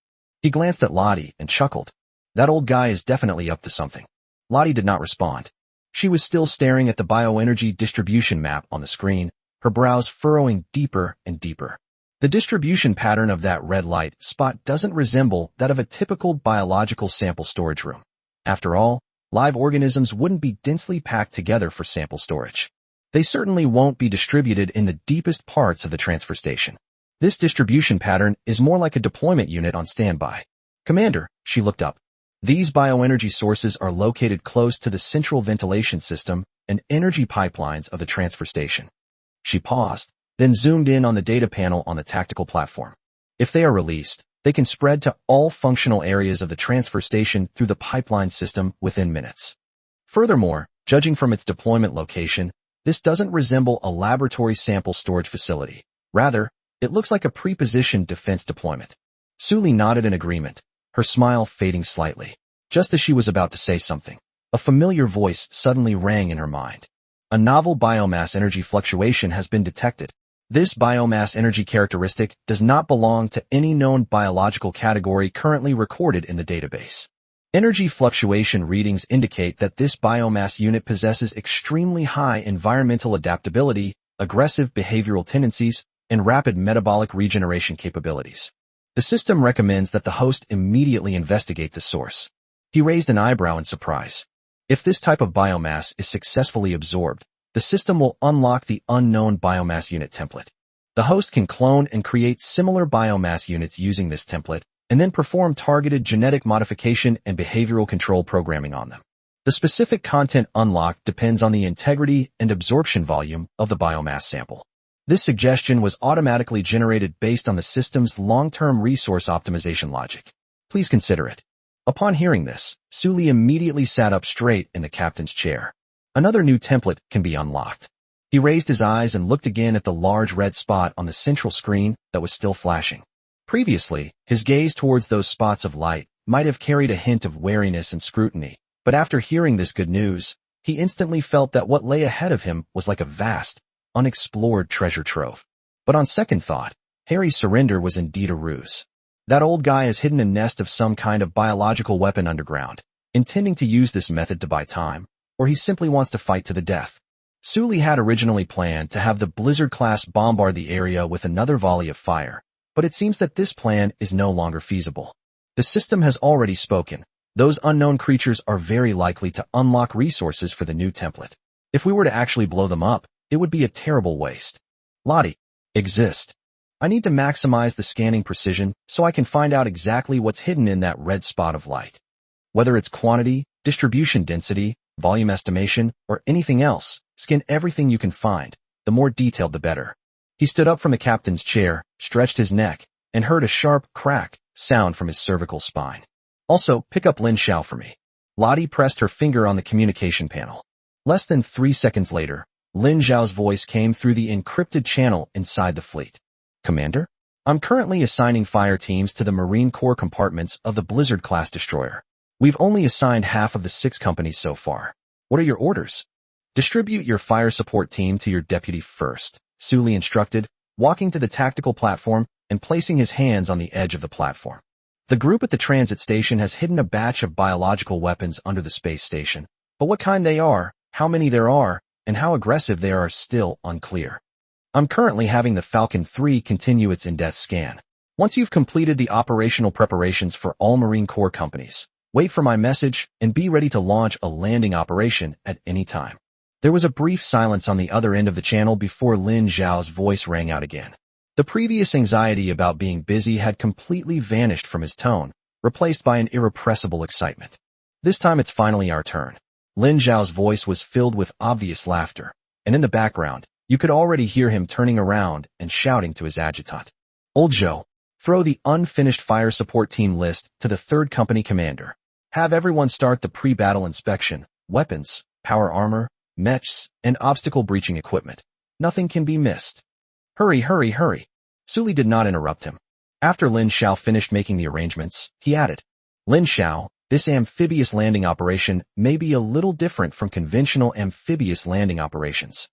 He glanced at Lottie and chuckled. That old guy is definitely up to something. Lottie did not respond. She was still staring at the bioenergy distribution map on the screen, her brows furrowing deeper and deeper. The distribution pattern of that red light spot doesn't resemble that of a typical biological sample storage room. After all, live organisms wouldn't be densely packed together for sample storage. They certainly won't be distributed in the deepest parts of the transfer station. This distribution pattern is more like a deployment unit on standby. Commander, she looked up. These bioenergy sources are located close to the central ventilation system and energy pipelines of the transfer station. She paused, then zoomed in on the data panel on the tactical platform. If they are released, they can spread to all functional areas of the transfer station through the pipeline system within minutes. Furthermore, judging from its deployment location, this doesn't resemble a laboratory sample storage facility. Rather, it looks like a pre-positioned defense deployment. Suli nodded in agreement, her smile fading slightly. Just as she was about to say something, a familiar voice suddenly rang in her mind. A novel biomass energy fluctuation has been detected. This biomass energy characteristic does not belong to any known biological category currently recorded in the database. Energy fluctuation readings indicate that this biomass unit possesses extremely high environmental adaptability, aggressive behavioral tendencies, and rapid metabolic regeneration capabilities. The system recommends that the host immediately investigate the source. He raised an eyebrow in surprise. If this type of biomass is successfully absorbed, the system will unlock the unknown biomass unit template. The host can clone and create similar biomass units using this template, and then perform targeted genetic modification and behavioral control programming on them. The specific content unlocked depends on the integrity and absorption volume of the biomass sample. This suggestion was automatically generated based on the system's long-term resource optimization logic. Please consider it. Upon hearing this, Suli immediately sat up straight in the captain's chair. Another new template can be unlocked. He raised his eyes and looked again at the large red spot on the central screen that was still flashing. Previously, his gaze towards those spots of light might have carried a hint of wariness and scrutiny, but after hearing this good news, he instantly felt that what lay ahead of him was like a vast, unexplored treasure trove. But on second thought, Harry's surrender was indeed a ruse. That old guy has hidden a nest of some kind of biological weapon underground, intending to use this method to buy time, or he simply wants to fight to the death. Sully had originally planned to have the Blizzard-class bombard the area with another volley of fire, but it seems that this plan is no longer feasible. The system has already spoken. Those unknown creatures are very likely to unlock resources for the new template. If we were to actually blow them up, it would be a terrible waste. Lottie. Exist. I need to maximize the scanning precision so I can find out exactly what's hidden in that red spot of light. Whether it's quantity, distribution density, volume estimation, or anything else, scan everything you can find. The more detailed the better. He stood up from the captain's chair, stretched his neck, and heard a sharp crack sound from his cervical spine. Also, pick up Lin Xiao for me. Lottie pressed her finger on the communication panel. Less than 3 seconds later, Lin Xiao's voice came through the encrypted channel inside the fleet. Commander? I'm currently assigning fire teams to the Marine Corps compartments of the Blizzard-class destroyer. We've only assigned half of the 6 companies so far. What are your orders? Distribute your fire support team to your deputy first, Sully instructed, walking to the tactical platform and placing his hands on the edge of the platform. The group at the transit station has hidden a batch of biological weapons under the space station, but what kind they are, how many there are, and how aggressive they are still unclear. I'm currently having the Falcon 3 continue its in-depth scan. Once you've completed the operational preparations for all Marine Corps companies, wait for my message and be ready to launch a landing operation at any time. There was a brief silence on the other end of the channel before Lin Xiao's voice rang out again. The previous anxiety about being busy had completely vanished from his tone, replaced by an irrepressible excitement. This time it's finally our turn. Lin Xiao's voice was filled with obvious laughter, and in the background, you could already hear him turning around and shouting to his adjutant. Old Zhou, throw the unfinished fire support team list to the 3rd company commander. Have everyone start the pre-battle inspection, weapons, power armor, mechs, and obstacle breaching equipment. Nothing can be missed. Hurry, hurry, hurry. Sully did not interrupt him. After Lin Xiao finished making the arrangements, he added, Lin Xiao, this amphibious landing operation may be a little different from conventional amphibious landing operations.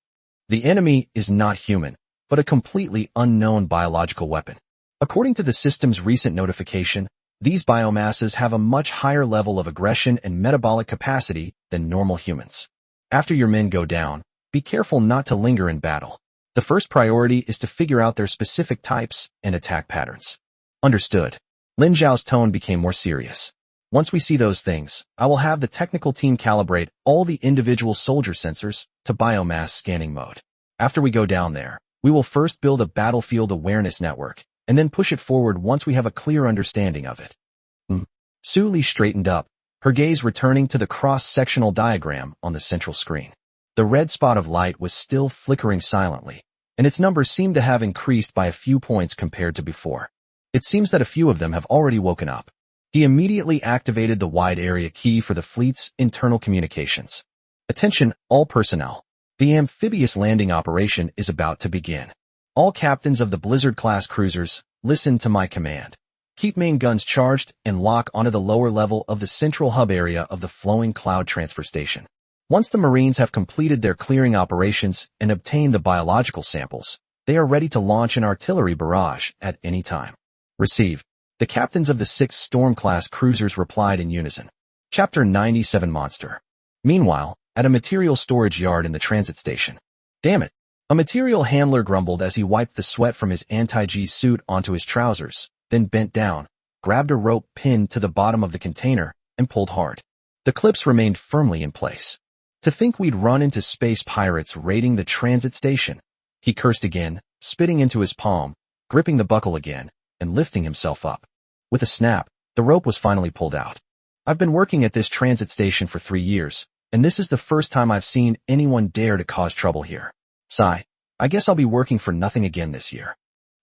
The enemy is not human, but a completely unknown biological weapon. According to the system's recent notification, these biomasses have a much higher level of aggression and metabolic capacity than normal humans. After your men go down, be careful not to linger in battle. The first priority is to figure out their specific types and attack patterns. Understood. Lin Xiao's tone became more serious. Once we see those things, I will have the technical team calibrate all the individual soldier sensors to biomass scanning mode. After we go down there, we will first build a battlefield awareness network, and then push it forward once we have a clear understanding of it. Sully straightened up, her gaze returning to the cross-sectional diagram on the central screen. The red spot of light was still flickering silently, and its number seemed to have increased by a few points compared to before. It seems that a few of them have already woken up. He immediately activated the wide area key for the fleet's internal communications. Attention, all personnel. The amphibious landing operation is about to begin. All captains of the Blizzard-class cruisers, listen to my command. Keep main guns charged and lock onto the lower level of the central hub area of the flowing cloud transfer station. Once the Marines have completed their clearing operations and obtained the biological samples, they are ready to launch an artillery barrage at any time. Receive. The captains of the 6 Storm-class cruisers replied in unison. Chapter 97 Monster. Meanwhile, at a material storage yard in the transit station. Damn it. A material handler grumbled as he wiped the sweat from his anti-G suit onto his trousers, then bent down, grabbed a rope pinned to the bottom of the container, and pulled hard. The clips remained firmly in place. To think we'd run into space pirates raiding the transit station. He cursed again, spitting into his palm, gripping the buckle again, and lifting himself up. With a snap, the rope was finally pulled out. I've been working at this transit station for 3 years, and this is the first time I've seen anyone dare to cause trouble here. Sigh. I guess I'll be working for nothing again this year.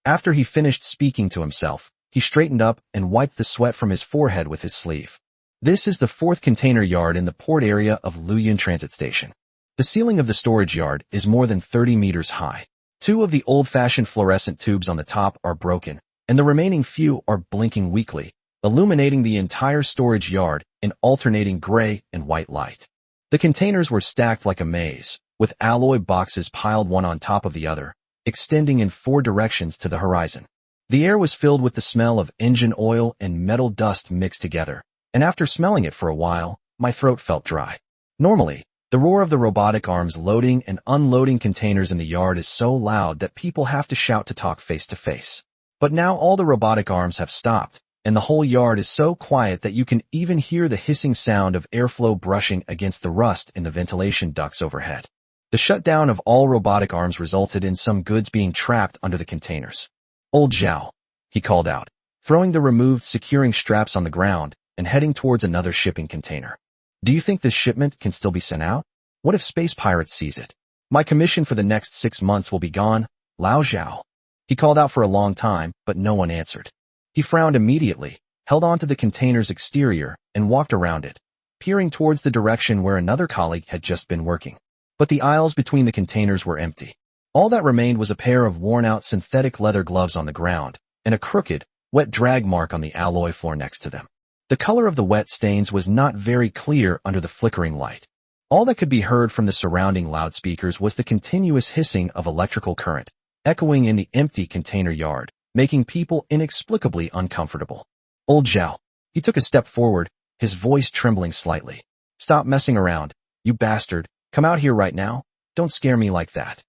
After he finished speaking to himself, he straightened up and wiped the sweat from his forehead with his sleeve. This is the 4th container yard in the port area of Luoyun Transit Station. The ceiling of the storage yard is more than 30 meters high. 2 of the old-fashioned fluorescent tubes on the top are broken, and the remaining few are blinking weakly, illuminating the entire storage yard in alternating gray and white light. The containers were stacked like a maze, with alloy boxes piled one on top of the other, extending in 4 directions to the horizon. The air was filled with the smell of engine oil and metal dust mixed together, and after smelling it for a while, my throat felt dry. Normally, the roar of the robotic arms loading and unloading containers in the yard is so loud that people have to shout to talk face to face. But now all the robotic arms have stopped, and the whole yard is so quiet that you can even hear the hissing sound of airflow brushing against the rust in the ventilation ducts overhead. The shutdown of all robotic arms resulted in some goods being trapped under the containers. "Old Zhao," he called out, throwing the removed securing straps on the ground and heading towards another shipping container. "Do you think this shipment can still be sent out? What if space pirates seize it? My commission for the next 6 months will be gone." "Lao Zhao." He called out for a long time, but no one answered. He frowned immediately, held onto the container's exterior, and walked around it, peering towards the direction where another colleague had just been working. But the aisles between the containers were empty. All that remained was a pair of worn-out synthetic leather gloves on the ground, and a crooked, wet drag mark on the alloy floor next to them. The color of the wet stains was not very clear under the flickering light. All that could be heard from the surrounding loudspeakers was the continuous hissing of electrical current, echoing in the empty container yard, making people inexplicably uncomfortable. "Old Zhao." He took a step forward, his voice trembling slightly. "Stop messing around, you bastard. Come out here right now. Don't scare me like that."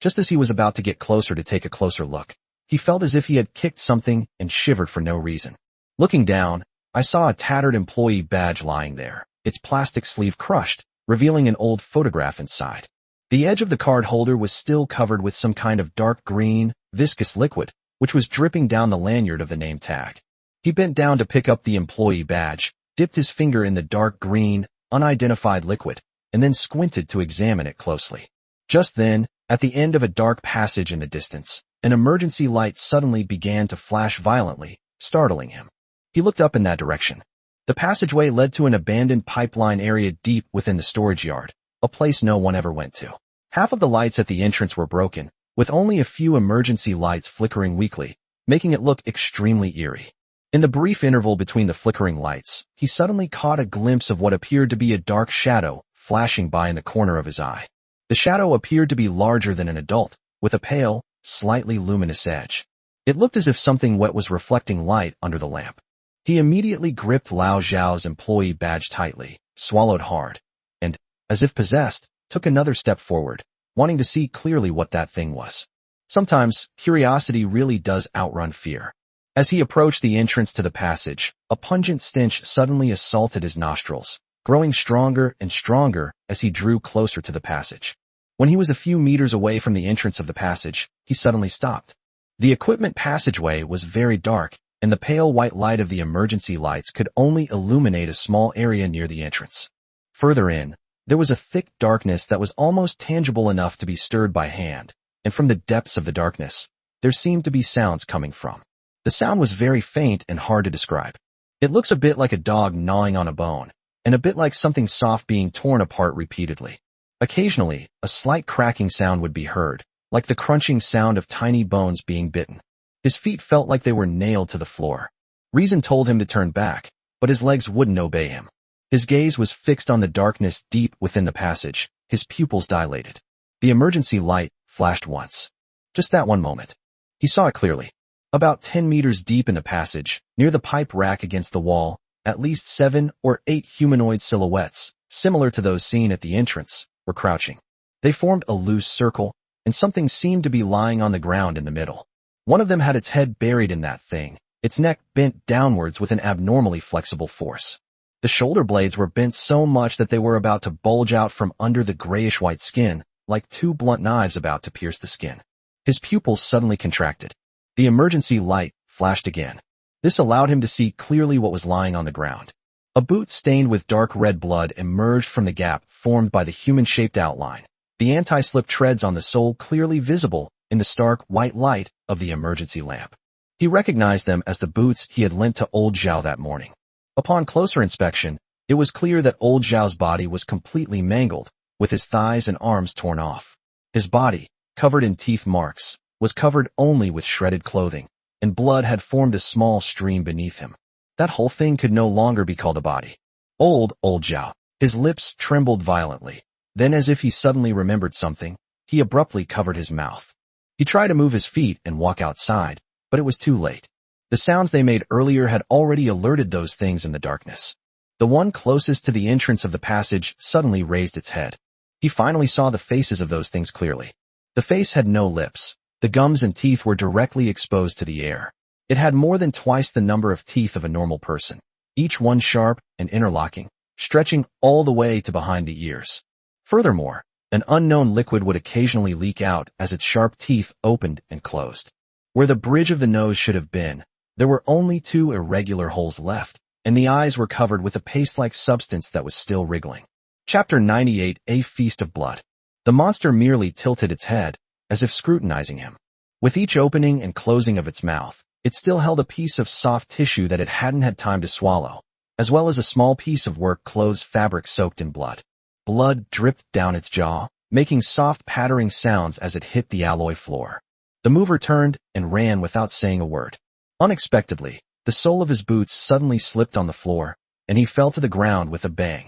Just as he was about to get closer to take a closer look, he felt as if he had kicked something and shivered for no reason. Looking down, I saw a tattered employee badge lying there, its plastic sleeve crushed, revealing an old photograph inside. The edge of the card holder was still covered with some kind of dark green, viscous liquid, which was dripping down the lanyard of the name tag. He bent down to pick up the employee badge, dipped his finger in the dark green, unidentified liquid, and then squinted to examine it closely. Just then, at the end of a dark passage in the distance, an emergency light suddenly began to flash violently, startling him. He looked up in that direction. The passageway led to an abandoned pipeline area deep within the storage yard, a place no one ever went to. Half of the lights at the entrance were broken, with only a few emergency lights flickering weakly, making it look extremely eerie. In the brief interval between the flickering lights, he suddenly caught a glimpse of what appeared to be a dark shadow flashing by in the corner of his eye. The shadow appeared to be larger than an adult, with a pale, slightly luminous edge. It looked as if something wet was reflecting light under the lamp. He immediately gripped Lao Zhao's employee badge tightly, swallowed hard, and, as if possessed, took another step forward, wanting to see clearly what that thing was. Sometimes, curiosity really does outrun fear. As he approached the entrance to the passage, a pungent stench suddenly assaulted his nostrils, growing stronger and stronger as he drew closer to the passage. When he was a few meters away from the entrance of the passage, he suddenly stopped. The equipment passageway was very dark, and the pale white light of the emergency lights could only illuminate a small area near the entrance. Further in, there was a thick darkness that was almost tangible enough to be stirred by hand, and from the depths of the darkness, there seemed to be sounds coming from. The sound was very faint and hard to describe. It looks a bit like a dog gnawing on a bone, and a bit like something soft being torn apart repeatedly. Occasionally, a slight cracking sound would be heard, like the crunching sound of tiny bones being bitten. His feet felt like they were nailed to the floor. Reason told him to turn back, but his legs wouldn't obey him. His gaze was fixed on the darkness deep within the passage, his pupils dilated. The emergency light flashed once. Just that one moment. He saw it clearly. About 10 meters deep in the passage, near the pipe rack against the wall, at least 7 or 8 humanoid silhouettes, similar to those seen at the entrance, were crouching. They formed a loose circle, and something seemed to be lying on the ground in the middle. One of them had its head buried in that thing, its neck bent downwards with an abnormally flexible force. The shoulder blades were bent so much that they were about to bulge out from under the grayish-white skin, like 2 blunt knives about to pierce the skin. His pupils suddenly contracted. The emergency light flashed again. This allowed him to see clearly what was lying on the ground. A boot stained with dark red blood emerged from the gap formed by the human-shaped outline, the anti-slip treads on the sole clearly visible in the stark white light of the emergency lamp. He recognized them as the boots he had lent to Old Zhao that morning. Upon closer inspection, it was clear that Old Zhao's body was completely mangled, with his thighs and arms torn off. His body, covered in teeth marks, was covered only with shredded clothing, and blood had formed a small stream beneath him. That whole thing could no longer be called a body. Old Zhao. His lips trembled violently. Then, as if he suddenly remembered something, he abruptly covered his mouth. He tried to move his feet and walk outside, but it was too late. The sounds they made earlier had already alerted those things in the darkness. The one closest to the entrance of the passage suddenly raised its head. He finally saw the faces of those things clearly. The face had no lips. The gums and teeth were directly exposed to the air. It had more than twice the number of teeth of a normal person, each one sharp and interlocking, stretching all the way to behind the ears. Furthermore, an unknown liquid would occasionally leak out as its sharp teeth opened and closed. Where the bridge of the nose should have been, there were only 2 irregular holes left, and the eyes were covered with a paste-like substance that was still wriggling. Chapter 98: A Feast of Blood. The monster merely tilted its head, as if scrutinizing him. With each opening and closing of its mouth, it still held a piece of soft tissue that it hadn't had time to swallow, as well as a small piece of work clothes fabric soaked in blood. Blood dripped down its jaw, making soft pattering sounds as it hit the alloy floor. The mover turned and ran without saying a word. Unexpectedly, the sole of his boots suddenly slipped on the floor, and he fell to the ground with a bang.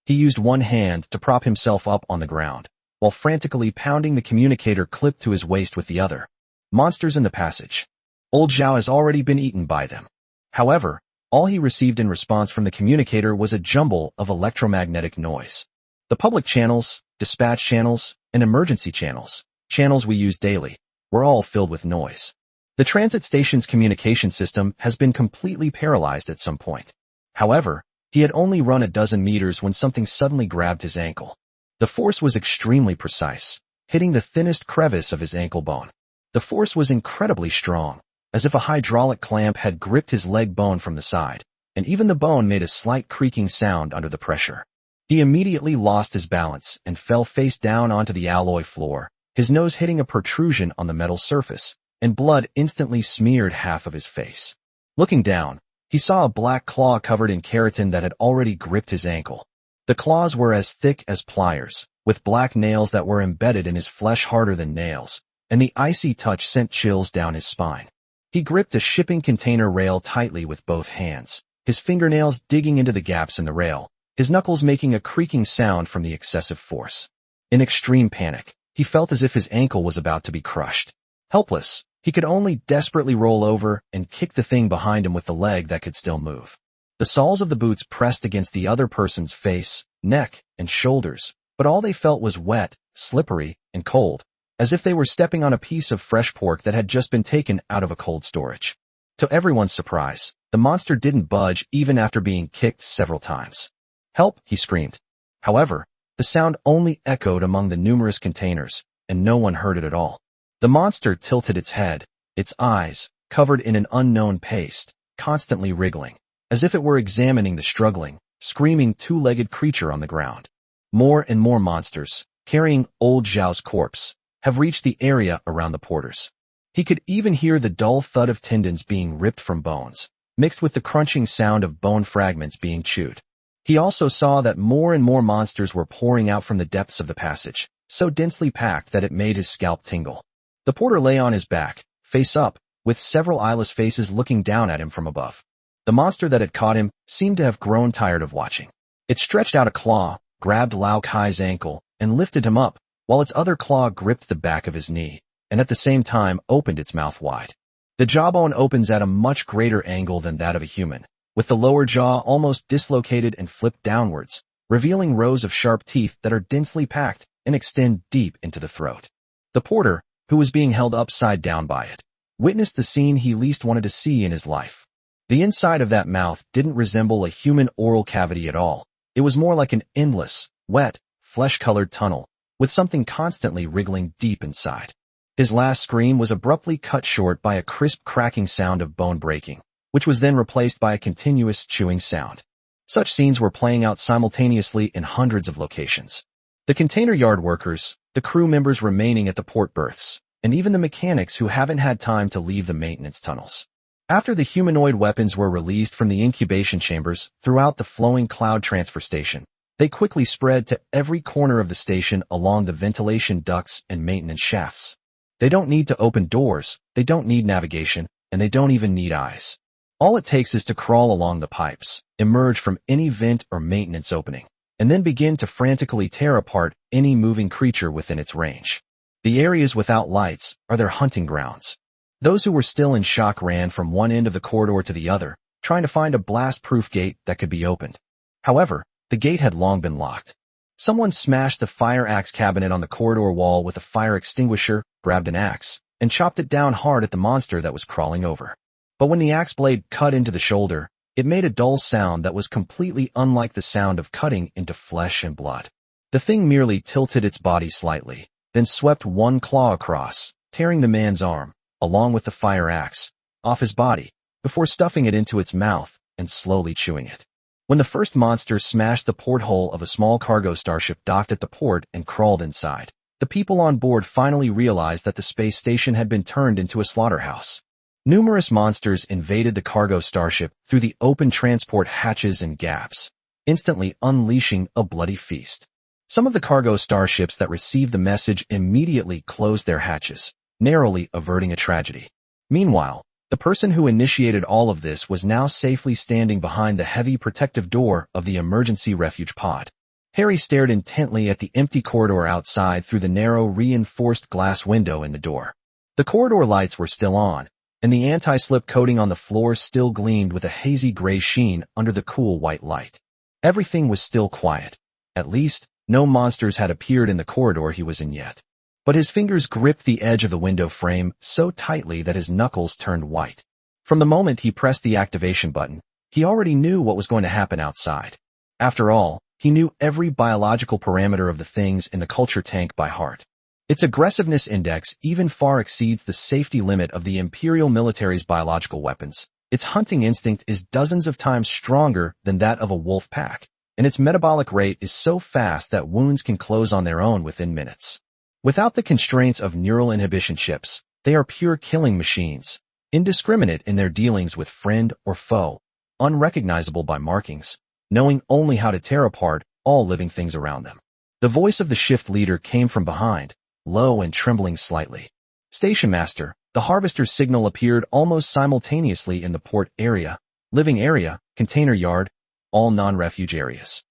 He used one hand to prop himself up on the ground, while frantically pounding the communicator clipped to his waist with the other. Monsters in the passage. Old Zhao has already been eaten by them. However, all he received in response from the communicator was a jumble of electromagnetic noise. The public channels, dispatch channels, and emergency channels, channels we use daily, were all filled with noise. The transit station's communication system has been completely paralyzed at some point. However, he had only run a dozen meters when something suddenly grabbed his ankle. The force was extremely precise, hitting the thinnest crevice of his ankle bone. The force was incredibly strong, as if a hydraulic clamp had gripped his leg bone from the side, and even the bone made a slight creaking sound under the pressure. He immediately lost his balance and fell face down onto the alloy floor, his nose hitting a protrusion on the metal surface, and blood instantly smeared half of his face. Looking down, he saw a black claw covered in keratin that had already gripped his ankle. The claws were as thick as pliers, with black nails that were embedded in his flesh harder than nails, and the icy touch sent chills down his spine. He gripped a shipping container rail tightly with both hands, his fingernails digging into the gaps in the rail, his knuckles making a creaking sound from the excessive force. In extreme panic, he felt as if his ankle was about to be crushed. Helpless, he could only desperately roll over and kick the thing behind him with the leg that could still move. The soles of the boots pressed against the other person's face, neck, and shoulders, but all they felt was wet, slippery, and cold, as if they were stepping on a piece of fresh pork that had just been taken out of a cold storage. To everyone's surprise, the monster didn't budge even after being kicked several times. "Help!" he screamed. However, the sound only echoed among the numerous containers, and no one heard it at all. The monster tilted its head, its eyes, covered in an unknown paste, constantly wriggling, as if it were examining the struggling, screaming 2-legged creature on the ground. More and more monsters, carrying old Zhao's corpse, have reached the area around the porters. He could even hear the dull thud of tendons being ripped from bones, mixed with the crunching sound of bone fragments being chewed. He also saw that more and more monsters were pouring out from the depths of the passage, so densely packed that it made his scalp tingle. The porter lay on his back, face up, with several eyeless faces looking down at him from above. The monster that had caught him seemed to have grown tired of watching. It stretched out a claw, grabbed Lao Kai's ankle, and lifted him up, while its other claw gripped the back of his knee, and at the same time opened its mouth wide. The jawbone opens at a much greater angle than that of a human, with the lower jaw almost dislocated and flipped downwards, revealing rows of sharp teeth that are densely packed and extend deep into the throat. The porter, who was being held upside down by it, witnessed the scene he least wanted to see in his life. The inside of that mouth didn't resemble a human oral cavity at all. It was more like an endless, wet, flesh-colored tunnel, with something constantly wriggling deep inside. His last scream was abruptly cut short by a crisp cracking sound of bone breaking, which was then replaced by a continuous chewing sound. Such scenes were playing out simultaneously in hundreds of locations. The container yard workers, the crew members remaining at the port berths, and even the mechanics who haven't had time to leave the maintenance tunnels. After the humanoid weapons were released from the incubation chambers throughout the flowing cloud transfer station, they quickly spread to every corner of the station along the ventilation ducts and maintenance shafts. They don't need to open doors, they don't need navigation, and they don't even need eyes. All it takes is to crawl along the pipes, emerge from any vent or maintenance opening, and then begin to frantically tear apart any moving creature within its range. The areas without lights are their hunting grounds. Those who were still in shock ran from one end of the corridor to the other, trying to find a blast-proof gate that could be opened. However, the gate had long been locked. Someone smashed the fire axe cabinet on the corridor wall with a fire extinguisher, grabbed an axe, and chopped it down hard at the monster that was crawling over. But when the axe blade cut into the shoulder, it made a dull sound that was completely unlike the sound of cutting into flesh and blood. The thing merely tilted its body slightly, then swept one claw across, tearing the man's arm, along with the fire axe, off his body, before stuffing it into its mouth and slowly chewing it. When the first monster smashed the porthole of a small cargo starship docked at the port and crawled inside, the people on board finally realized that the space station had been turned into a slaughterhouse. Numerous monsters invaded the cargo starship through the open transport hatches and gaps, instantly unleashing a bloody feast. Some of the cargo starships that received the message immediately closed their hatches, narrowly averting a tragedy. Meanwhile, the person who initiated all of this was now safely standing behind the heavy protective door of the emergency refuge pod. Harry stared intently at the empty corridor outside through the narrow reinforced glass window in the door. The corridor lights were still on, and the anti-slip coating on the floor still gleamed with a hazy gray sheen under the cool white light. Everything was still quiet. At least, no monsters had appeared in the corridor he was in yet. But his fingers gripped the edge of the window frame so tightly that his knuckles turned white. From the moment he pressed the activation button, he already knew what was going to happen outside. After all, he knew every biological parameter of the things in the culture tank by heart. Its aggressiveness index even far exceeds the safety limit of the Imperial military's biological weapons. Its hunting instinct is dozens of times stronger than that of a wolf pack, and its metabolic rate is so fast that wounds can close on their own within minutes. Without the constraints of neural inhibition chips, they are pure killing machines, indiscriminate in their dealings with friend or foe, unrecognizable by markings, knowing only how to tear apart all living things around them. The voice of the shift leader came from behind, low and trembling slightly. Station Master, the harvester's signal appeared almost simultaneously in the port area, living area, container yard, all non-refuge areas.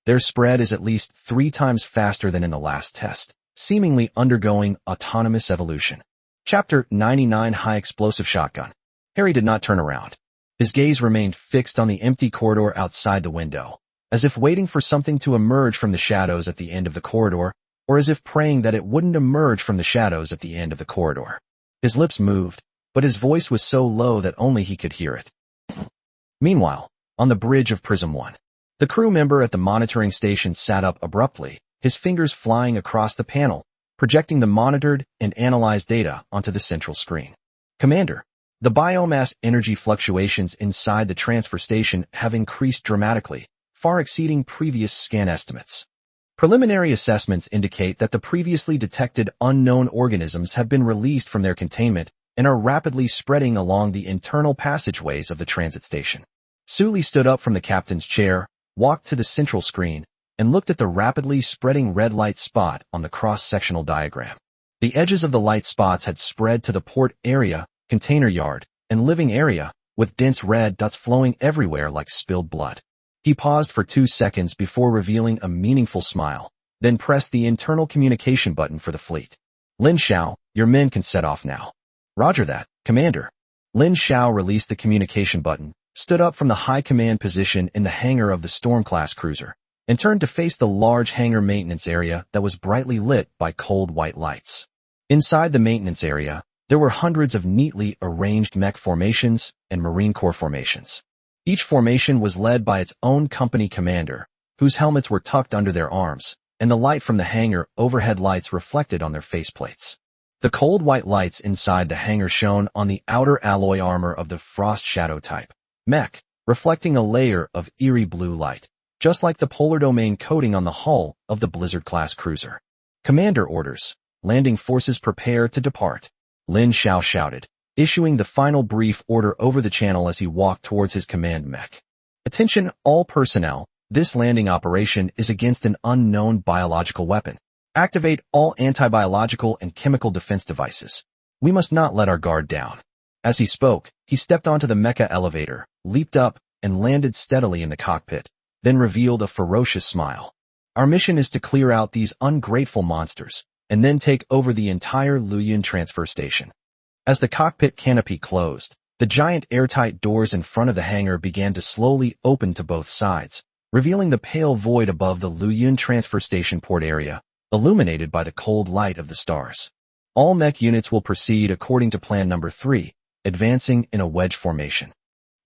Their spread is at least 3 times faster than in the last test, seemingly undergoing autonomous evolution. Chapter 99 High Explosive Shotgun. Harry did not turn around. His gaze remained fixed on the empty corridor outside the window, as if waiting for something to emerge from the shadows at the end of the corridor, or as if praying that it wouldn't emerge from the shadows at the end of the corridor. His lips moved, but his voice was so low that only he could hear it. Meanwhile, on the bridge of Prism 1, the crew member at the monitoring station sat up abruptly, his fingers flying across the panel, projecting the monitored and analyzed data onto the central screen. Commander, the biomass energy fluctuations inside the transfer station have increased dramatically, far exceeding previous scan estimates. Preliminary assessments indicate that the previously detected unknown organisms have been released from their containment and are rapidly spreading along the internal passageways of the transit station. Sully stood up from the captain's chair, walked to the central screen, and looked at the rapidly spreading red light spot on the cross-sectional diagram. The edges of the light spots had spread to the port area, container yard, and living area, with dense red dots flowing everywhere like spilled blood. He paused for 2 seconds before revealing a meaningful smile, then pressed the internal communication button for the fleet. Lin Xiao, your men can set off now. Roger that, Commander. Lin Xiao released the communication button, stood up from the high command position in the hangar of the Storm-class cruiser, and turned to face the large hangar maintenance area that was brightly lit by cold white lights. Inside the maintenance area, there were hundreds of neatly arranged mech formations and Marine Corps formations. Each formation was led by its own company commander, whose helmets were tucked under their arms, and the light from the hangar overhead lights reflected on their faceplates. The cold white lights inside the hangar shone on the outer alloy armor of the Frost Shadow type mech, reflecting a layer of eerie blue light, just like the polar domain coating on the hull of the Blizzard-class cruiser. Commander orders. Landing forces prepare to depart. Lin Xiao shouted, issuing the final brief order over the channel as he walked towards his command mech. Attention all personnel, this landing operation is against an unknown biological weapon. Activate all anti-biological and chemical defense devices. We must not let our guard down. As he spoke, He stepped onto the mecha elevator, leaped up, and landed steadily in the cockpit, then revealed a ferocious smile. Our mission is to clear out these ungrateful monsters, and then take over the entire Luoyuan transfer station. As the cockpit canopy closed, the giant airtight doors in front of the hangar began to slowly open to both sides, revealing the pale void above the Luoyuan transfer station port area, illuminated by the cold light of the stars. All mech units will proceed according to Plan Number 3, advancing in a wedge formation.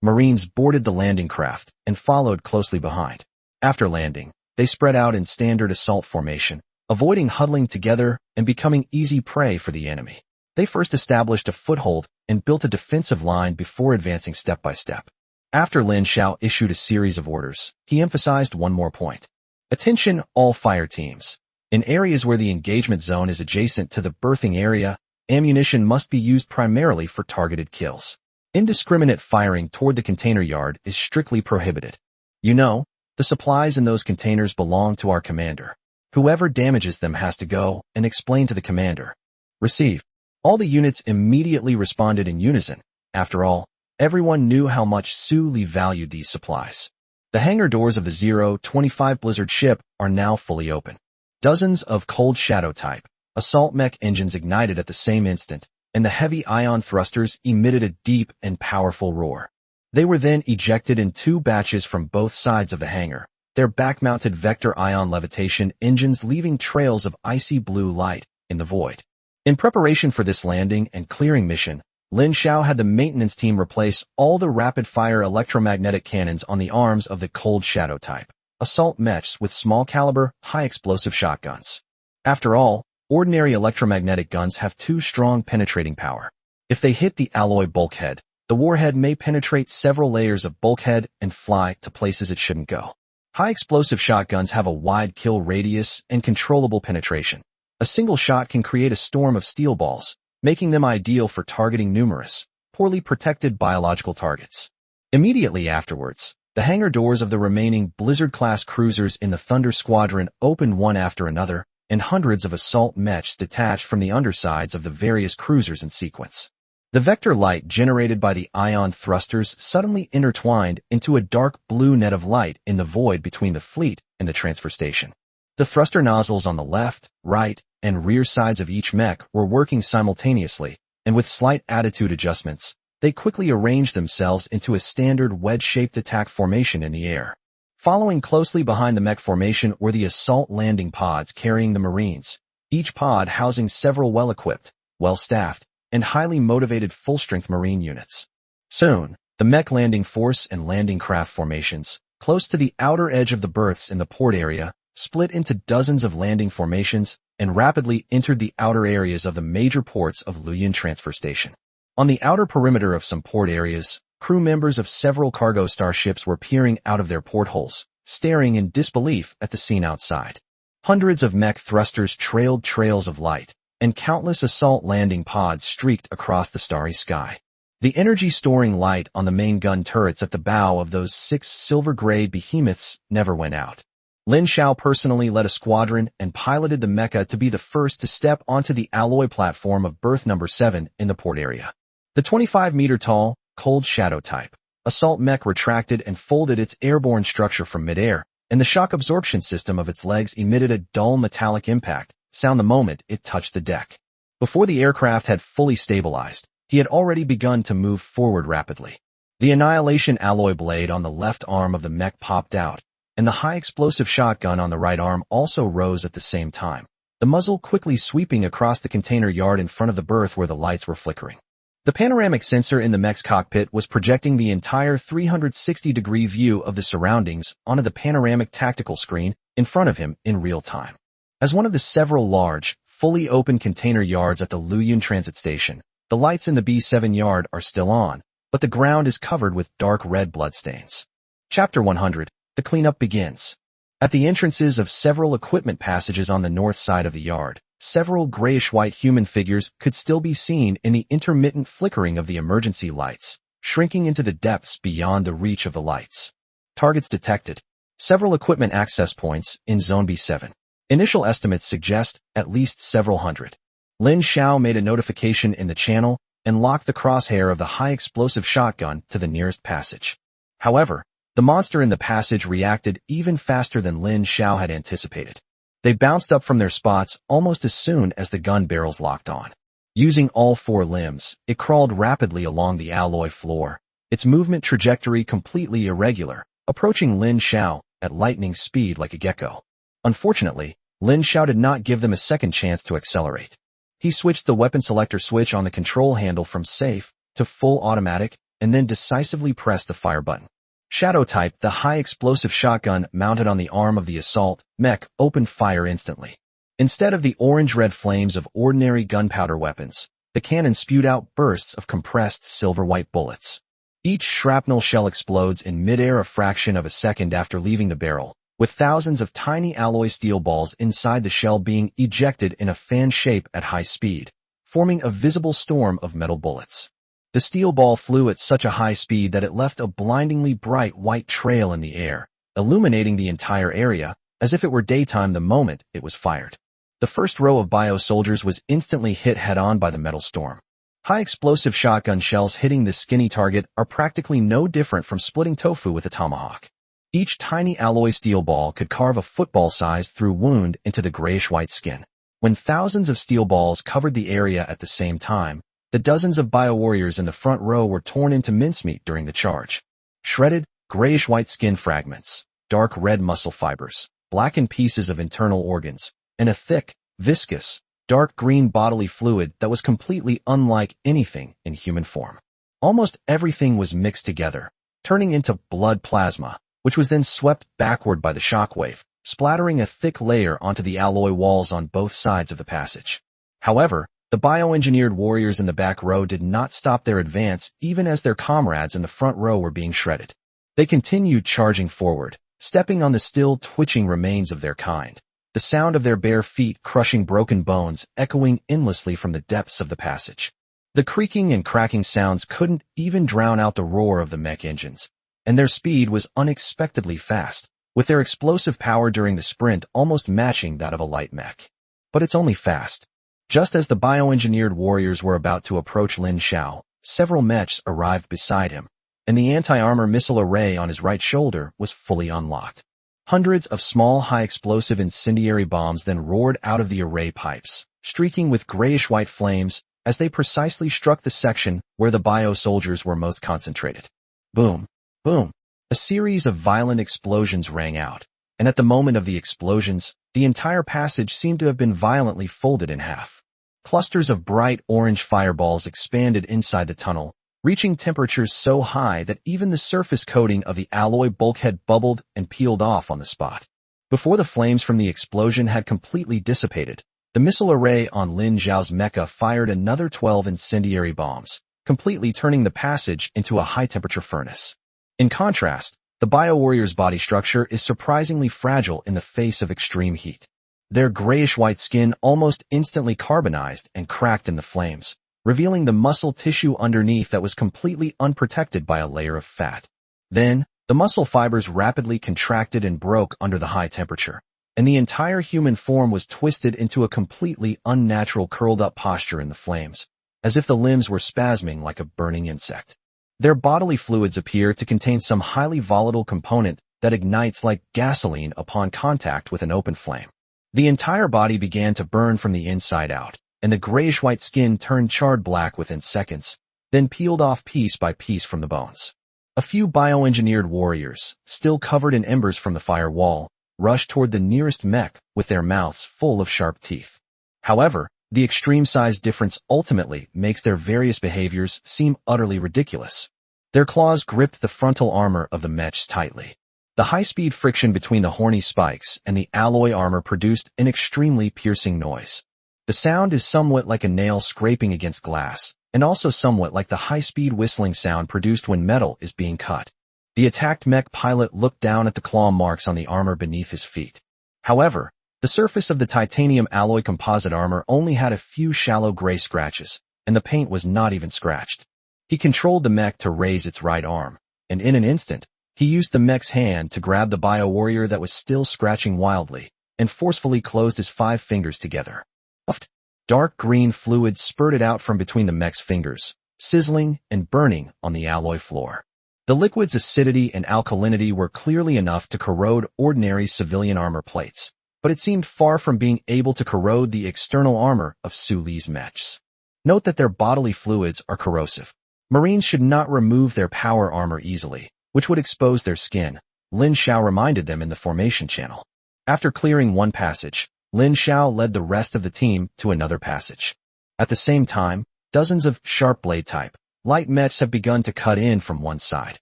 Marines boarded the landing craft and followed closely behind. After landing, they spread out in standard assault formation, avoiding huddling together and becoming easy prey for the enemy. They first established a foothold and built a defensive line before advancing step by step. After Lin Xiao issued a series of orders, he emphasized one more point. Attention, all fire teams. In areas where the engagement zone is adjacent to the berthing area, ammunition must be used primarily for targeted kills. Indiscriminate firing toward the container yard is strictly prohibited. You know, the supplies in those containers belong to our commander. Whoever damages them has to go and explain to the commander. Receive. All the units immediately responded in unison. After all, everyone knew how much Su Li valued these supplies. The hangar doors of the 025 Blizzard ship are now fully open. Dozens of Cold Shadow type assault mech engines ignited at the same instant, and the heavy ion thrusters emitted a deep and powerful roar. They were then ejected in 2 batches from both sides of the hangar, their back-mounted vector ion levitation engines leaving trails of icy blue light in the void. In preparation for this landing and clearing mission, Lin Xiao had the maintenance team replace all the rapid-fire electromagnetic cannons on the arms of the Cold Shadow type assault mechs with small-caliber, high-explosive shotguns. After all, ordinary electromagnetic guns have too strong penetrating power. If they hit the alloy bulkhead, the warhead may penetrate several layers of bulkhead and fly to places it shouldn't go. High-explosive shotguns have a wide kill radius and controllable penetration. A single shot can create a storm of steel balls, making them ideal for targeting numerous, poorly protected biological targets. Immediately afterwards, the hangar doors of the remaining Blizzard-class cruisers in the Thunder Squadron opened one after another, and hundreds of assault mechs detached from the undersides of the various cruisers in sequence. The vector light generated by the ion thrusters suddenly intertwined into a dark blue net of light in the void between the fleet and the transfer station. The thruster nozzles on the left, right, and rear sides of each mech were working simultaneously, and with slight attitude adjustments, they quickly arranged themselves into a standard wedge-shaped attack formation in the air. Following closely behind the mech formation were the assault landing pods carrying the Marines, each pod housing several well-equipped, well-staffed, and highly motivated full-strength Marine units. Soon, the mech landing force and landing craft formations, close to the outer edge of the berths in the port area, split into dozens of landing formations and rapidly entered the outer areas of the major ports of Luoyuan Transfer Station. On the outer perimeter of some port areas, crew members of several cargo starships were peering out of their portholes, staring in disbelief at the scene outside. Hundreds of mech thrusters trailed trails of light, and countless assault landing pods streaked across the starry sky. The energy-storing light on the main gun turrets at the bow of those 6 silver-gray behemoths never went out. Lin Xiao personally led a squadron and piloted the mecha to be the first to step onto the alloy platform of berth number 7 in the port area. The 25-meter-tall, Cold Shadow type assault mech retracted and folded its airborne structure from midair, and the shock absorption system of its legs emitted a dull metallic impact sound the moment it touched the deck. Before the aircraft had fully stabilized, he had already begun to move forward rapidly. The Annihilation alloy blade on the left arm of the mech popped out, and the high-explosive shotgun on the right arm also rose at the same time, the muzzle quickly sweeping across the container yard in front of the berth where the lights were flickering. The panoramic sensor in the mech's cockpit was projecting the entire 360-degree view of the surroundings onto the panoramic tactical screen in front of him in real time. As one of the several large, fully open container yards at the Luoyuan Transit Station, the lights in the B7 yard are still on, but the ground is covered with dark red bloodstains. Chapter 100. The cleanup begins. At the entrances of several equipment passages on the north side of the yard, several grayish-white human figures could still be seen in the intermittent flickering of the emergency lights, shrinking into the depths beyond the reach of the lights. Targets detected. Several equipment access points in Zone B7. Initial estimates suggest at least several hundred. Lin Xiao made a notification in the channel, and locked the crosshair of the high-explosive shotgun to the nearest passage. However, the monster in the passage reacted even faster than Lin Xiao had anticipated. They bounced up from their spots almost as soon as the gun barrels locked on. Using all four limbs, it crawled rapidly along the alloy floor, its movement trajectory completely irregular, approaching Lin Xiao at lightning speed like a gecko. Unfortunately, Lin Xiao did not give them a second chance to accelerate. He switched the weapon selector switch on the control handle from safe to full automatic and then decisively pressed the fire button. Shadow Type, the high-explosive shotgun mounted on the arm of the assault mech, opened fire instantly. Instead of the orange-red flames of ordinary gunpowder weapons, the cannon spewed out bursts of compressed silver-white bullets. Each shrapnel shell explodes in mid-air a fraction of a second after leaving the barrel, with thousands of tiny alloy steel balls inside the shell being ejected in a fan shape at high speed, forming a visible storm of metal bullets. The steel ball flew at such a high speed that it left a blindingly bright white trail in the air, illuminating the entire area, as if it were daytime the moment it was fired. The first row of bio-soldiers was instantly hit head-on by the metal storm. High-explosive shotgun shells hitting this skinny target are practically no different from splitting tofu with a tomahawk. Each tiny alloy steel ball could carve a football-sized through wound into the grayish-white skin. When thousands of steel balls covered the area at the same time, the dozens of bio-warriors in the front row were torn into mincemeat during the charge. Shredded, grayish-white skin fragments, dark red muscle fibers, blackened pieces of internal organs, and a thick, viscous, dark green bodily fluid that was completely unlike anything in human form. Almost everything was mixed together, turning into blood plasma, which was then swept backward by the shockwave, splattering a thick layer onto the alloy walls on both sides of the passage. However, the bioengineered warriors in the back row did not stop their advance even as their comrades in the front row were being shredded. They continued charging forward, stepping on the still twitching remains of their kind, the sound of their bare feet crushing broken bones echoing endlessly from the depths of the passage. The creaking and cracking sounds couldn't even drown out the roar of the mech engines, and their speed was unexpectedly fast, with their explosive power during the sprint almost matching that of a light mech. But it's only fast. Just as the bioengineered warriors were about to approach Lin Xiao, several Mechs arrived beside him, and the anti-armor missile array on his right shoulder was fully unlocked. Hundreds of small high-explosive incendiary bombs then roared out of the array pipes, streaking with grayish-white flames as they precisely struck the section where the bio-soldiers were most concentrated. Boom, boom. A series of violent explosions rang out, and at the moment of the explosions, the entire passage seemed to have been violently folded in half. Clusters of bright orange fireballs expanded inside the tunnel, reaching temperatures so high that even the surface coating of the alloy bulkhead bubbled and peeled off on the spot. Before the flames from the explosion had completely dissipated, the missile array on Lin Xiao's mecha fired another 12 incendiary bombs, completely turning the passage into a high-temperature furnace. In contrast, the bio-warrior's body structure is surprisingly fragile in the face of extreme heat. Their grayish-white skin almost instantly carbonized and cracked in the flames, revealing the muscle tissue underneath that was completely unprotected by a layer of fat. Then, the muscle fibers rapidly contracted and broke under the high temperature, and the entire human form was twisted into a completely unnatural curled-up posture in the flames, as if the limbs were spasming like a burning insect. Their bodily fluids appear to contain some highly volatile component that ignites like gasoline upon contact with an open flame. The entire body began to burn from the inside out, and the grayish-white skin turned charred black within seconds, then peeled off piece by piece from the bones. A few bioengineered warriors, still covered in embers from the fire wall, rushed toward the nearest mech with their mouths full of sharp teeth. However, the extreme size difference ultimately makes their various behaviors seem utterly ridiculous. Their claws gripped the frontal armor of the Mechs tightly. The high-speed friction between the horny spikes and the alloy armor produced an extremely piercing noise. The sound is somewhat like a nail scraping against glass, and also somewhat like the high-speed whistling sound produced when metal is being cut. The attacked mech pilot looked down at the claw marks on the armor beneath his feet. However, the surface of the titanium alloy composite armor only had a few shallow gray scratches, and the paint was not even scratched. He controlled the mech to raise its right arm, and in an instant, he used the mech's hand to grab the bio-warrior that was still scratching wildly, and forcefully closed his 5 fingers together. Puffed. Dark green fluid spurted out from between the mech's fingers, sizzling and burning on the alloy floor. The liquid's acidity and alkalinity were clearly enough to corrode ordinary civilian armor plates, but it seemed far from being able to corrode the external armor of Su Li's Mechs. Note that their bodily fluids are corrosive. Marines should not remove their power armor easily, which would expose their skin, Lin Xiao reminded them in the formation channel. After clearing one passage, Lin Xiao led the rest of the team to another passage. At the same time, dozens of sharp blade type light mechs have begun to cut in from one side.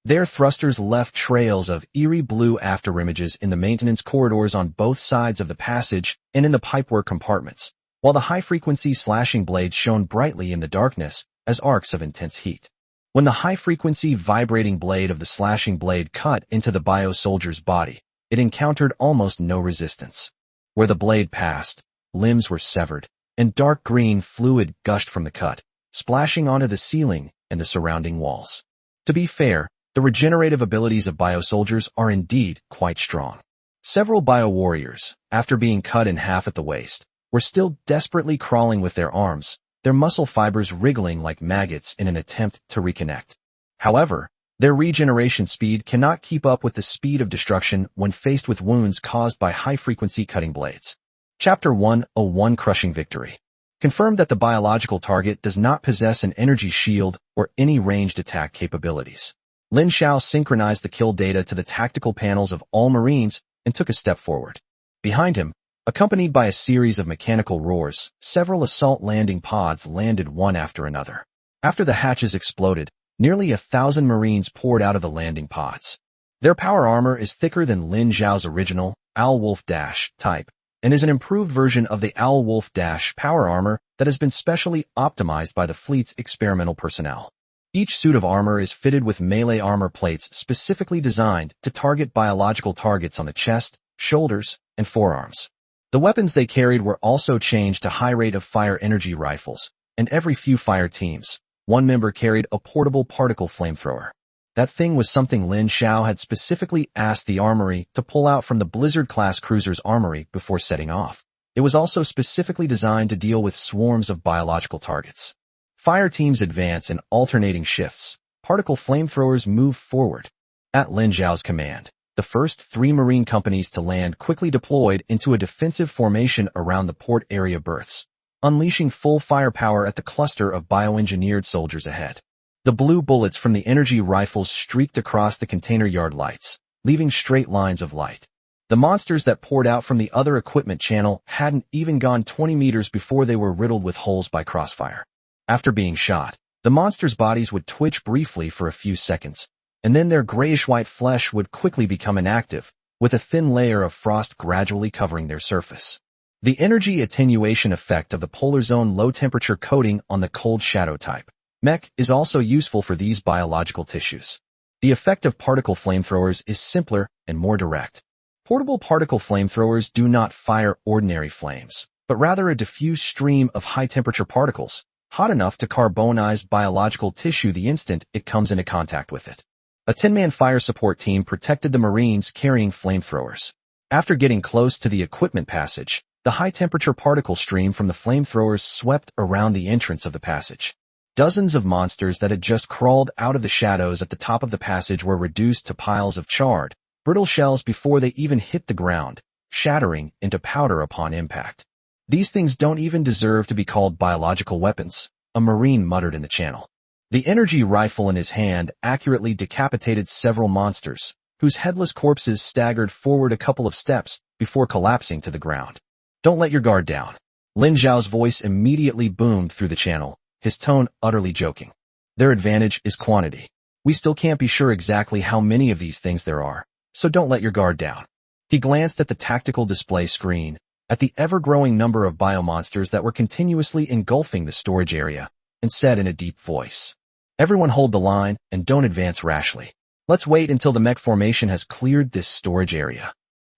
Their thrusters left trails of eerie blue afterimages in the maintenance corridors on both sides of the passage and in the pipework compartments, while the high-frequency slashing blades shone brightly in the darkness as arcs of intense heat. When the high-frequency vibrating blade of the slashing blade cut into the bio-soldier's body, it encountered almost no resistance. Where the blade passed, limbs were severed, and dark green fluid gushed from the cut, splashing onto the ceiling and the surrounding walls. To be fair, the regenerative abilities of bio-soldiers are indeed quite strong. Several bio-warriors, after being cut in half at the waist, were still desperately crawling with their arms, their muscle fibers wriggling like maggots in an attempt to reconnect. However, their regeneration speed cannot keep up with the speed of destruction when faced with wounds caused by high-frequency cutting blades. Chapter 101 Crushing Victory. Confirmed that the biological target does not possess an energy shield or any ranged attack capabilities. Lin Xiao synchronized the kill data to the tactical panels of all Marines and took a step forward. Behind him, accompanied by a series of mechanical roars, several assault landing pods landed one after another. After the hatches exploded, nearly 1,000 Marines poured out of the landing pods. Their power armor is thicker than Lin Xiao's original Owl Wolf Dash type, and is an improved version of the Owl Wolf Dash power armor that has been specially optimized by the fleet's experimental personnel. Each suit of armor is fitted with melee armor plates specifically designed to target biological targets on the chest, shoulders, and forearms. The weapons they carried were also changed to high rate of fire energy rifles, and every few fire teams, one member carried a portable particle flamethrower. That thing was something Lin Xiao had specifically asked the armory to pull out from the Blizzard-class cruiser's armory before setting off. It was also specifically designed to deal with swarms of biological targets. Fire teams advance in alternating shifts. Particle flamethrowers move forward. At Lin Xiao's command, the first 3 Marine companies to land quickly deployed into a defensive formation around the port area berths, unleashing full firepower at the cluster of bioengineered soldiers ahead. The blue bullets from the energy rifles streaked across the container yard lights, leaving straight lines of light. The monsters that poured out from the other equipment channel hadn't even gone 20 meters before they were riddled with holes by crossfire. After being shot, the monsters' bodies would twitch briefly for a few seconds, and then their grayish-white flesh would quickly become inactive, with a thin layer of frost gradually covering their surface. The energy attenuation effect of the polar zone low-temperature coating on the cold shadow type mech is also useful for these biological tissues. The effect of particle flamethrowers is simpler and more direct. Portable particle flamethrowers do not fire ordinary flames, but rather a diffuse stream of high-temperature particles, hot enough to carbonize biological tissue the instant it comes into contact with it. A 10-man fire support team protected the Marines carrying flamethrowers. After getting close to the equipment passage, the high-temperature particle stream from the flamethrowers swept around the entrance of the passage. Dozens of monsters that had just crawled out of the shadows at the top of the passage were reduced to piles of charred, brittle shells before they even hit the ground, shattering into powder upon impact. These things don't even deserve to be called biological weapons, a Marine muttered in the channel. The energy rifle in his hand accurately decapitated several monsters, whose headless corpses staggered forward a couple of steps before collapsing to the ground. Don't let your guard down. Lin Xiao's voice immediately boomed through the channel, his tone utterly joking. Their advantage is quantity. We still can't be sure exactly how many of these things there are, so don't let your guard down. He glanced at the tactical display screen, at the ever-growing number of biomonsters that were continuously engulfing the storage area, and said in a deep voice, "Everyone hold the line and don't advance rashly. Let's wait until the mech formation has cleared this storage area."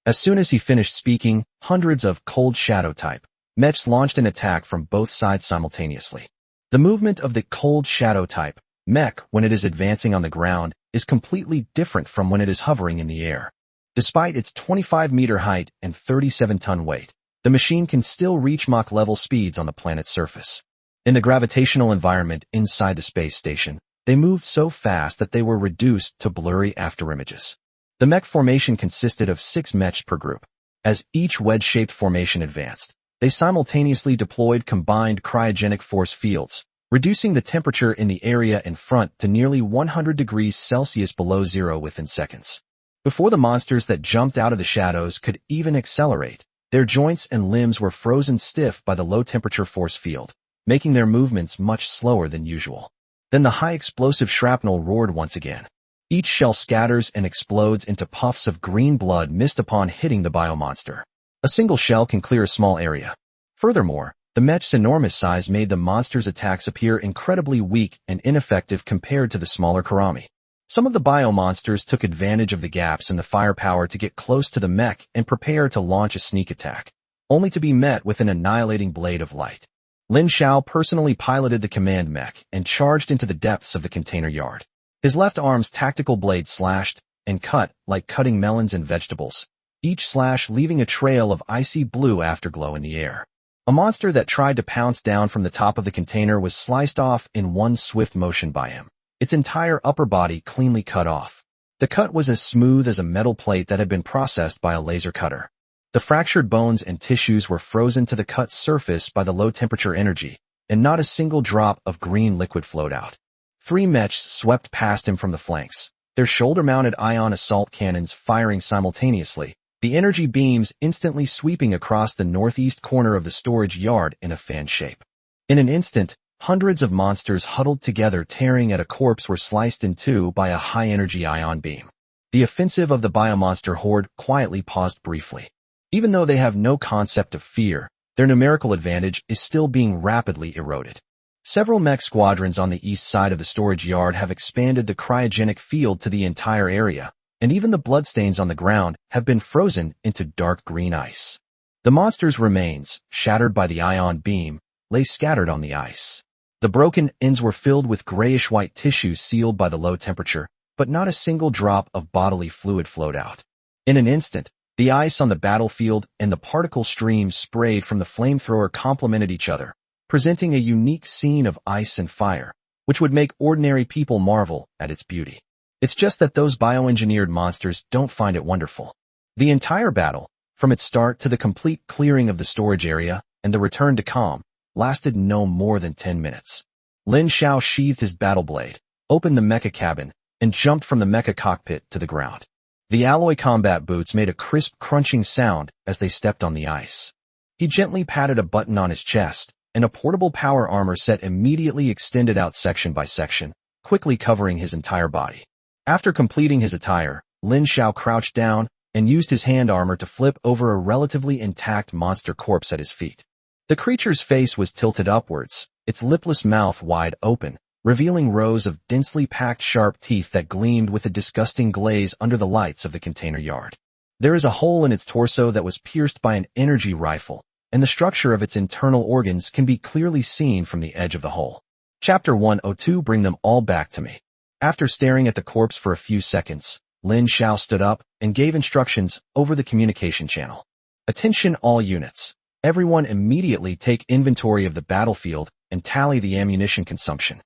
As soon as he finished speaking, hundreds of cold shadow type mechs launched an attack from both sides simultaneously. The movement of the cold shadow type mech when it is advancing on the ground is completely different from when it is hovering in the air. Despite its 25-meter height and 37-ton weight, the machine can still reach Mach-level speeds on the planet's surface. In the gravitational environment inside the space station, they moved so fast that they were reduced to blurry afterimages. The mech formation consisted of 6 mechs per group. As each wedge-shaped formation advanced, they simultaneously deployed combined cryogenic force fields, reducing the temperature in the area in front to nearly 100 degrees Celsius below zero within seconds. Before the monsters that jumped out of the shadows could even accelerate, their joints and limbs were frozen stiff by the low-temperature force field, making their movements much slower than usual. Then the high-explosive shrapnel roared once again. Each shell scatters and explodes into puffs of green blood mist upon hitting the biomonster. A single shell can clear a small area. Furthermore, the mech's enormous size made the monster's attacks appear incredibly weak and ineffective compared to the smaller Karami. Some of the biomonsters took advantage of the gaps in the firepower to get close to the mech and prepare to launch a sneak attack, only to be met with an annihilating blade of light. Lin Xiao personally piloted the command mech and charged into the depths of the container yard. His left arm's tactical blade slashed and cut like cutting melons and vegetables, each slash leaving a trail of icy blue afterglow in the air. A monster that tried to pounce down from the top of the container was sliced off in one swift motion by him, its entire upper body cleanly cut off. The cut was as smooth as a metal plate that had been processed by a laser cutter. The fractured bones and tissues were frozen to the cut's surface by the low-temperature energy, and not a single drop of green liquid flowed out. 3 mechs swept past him from the flanks, their shoulder-mounted ion assault cannons firing simultaneously, the energy beams instantly sweeping across the northeast corner of the storage yard in a fan shape. In an instant, hundreds of monsters huddled together tearing at a corpse were sliced in two by a high-energy ion beam. The offensive of the biomonster horde quietly paused briefly. Even though they have no concept of fear, their numerical advantage is still being rapidly eroded. Several mech squadrons on the east side of the storage yard have expanded the cryogenic field to the entire area, and even the bloodstains on the ground have been frozen into dark green ice. The monster's remains, shattered by the ion beam, lay scattered on the ice. The broken ends were filled with grayish-white tissue sealed by the low temperature, but not a single drop of bodily fluid flowed out. In an instant, the ice on the battlefield and the particle streams sprayed from the flamethrower complemented each other, presenting a unique scene of ice and fire, which would make ordinary people marvel at its beauty. It's just that those bioengineered monsters don't find it wonderful. The entire battle, from its start to the complete clearing of the storage area and the return to calm, lasted no more than 10 minutes. Lin Xiao sheathed his battle blade, opened the mecha cabin, and jumped from the mecha cockpit to the ground. The alloy combat boots made a crisp crunching sound as they stepped on the ice. He gently patted a button on his chest, and a portable power armor set immediately extended out section by section, quickly covering his entire body. After completing his attire, Lin Xiao crouched down and used his hand armor to flip over a relatively intact monster corpse at his feet. The creature's face was tilted upwards, its lipless mouth wide open, revealing rows of densely packed sharp teeth that gleamed with a disgusting glaze under the lights of the container yard. There is a hole in its torso that was pierced by an energy rifle, and the structure of its internal organs can be clearly seen from the edge of the hole. Chapter 102 Bring them all back to me. After staring at the corpse for a few seconds, Lin Xiao stood up and gave instructions over the communication channel. Attention all units. Everyone immediately take inventory of the battlefield and tally the ammunition consumption.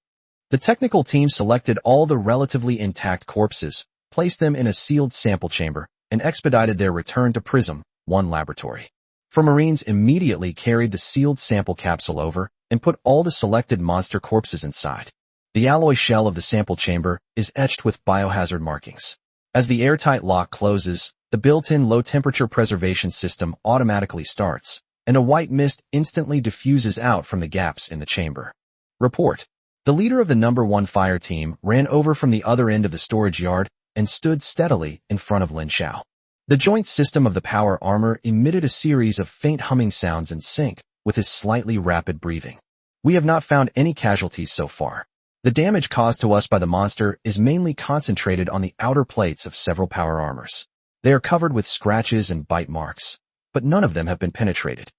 The technical team selected all the relatively intact corpses, placed them in a sealed sample chamber, and expedited their return to Prism 1 laboratory. Marines immediately carried the sealed sample capsule over and put all the selected monster corpses inside. The alloy shell of the sample chamber is etched with biohazard markings. As the airtight lock closes, the built-in low-temperature preservation system automatically starts, and a white mist instantly diffuses out from the gaps in the chamber. Report. The leader of the number 1 fire team ran over from the other end of the storage yard and stood steadily in front of Lin Xiao. The joint system of the power armor emitted a series of faint humming sounds in sync with his slightly rapid breathing. We have not found any casualties so far. The damage caused to us by the monster is mainly concentrated on the outer plates of several power armors. They are covered with scratches and bite marks, but none of them have been penetrated.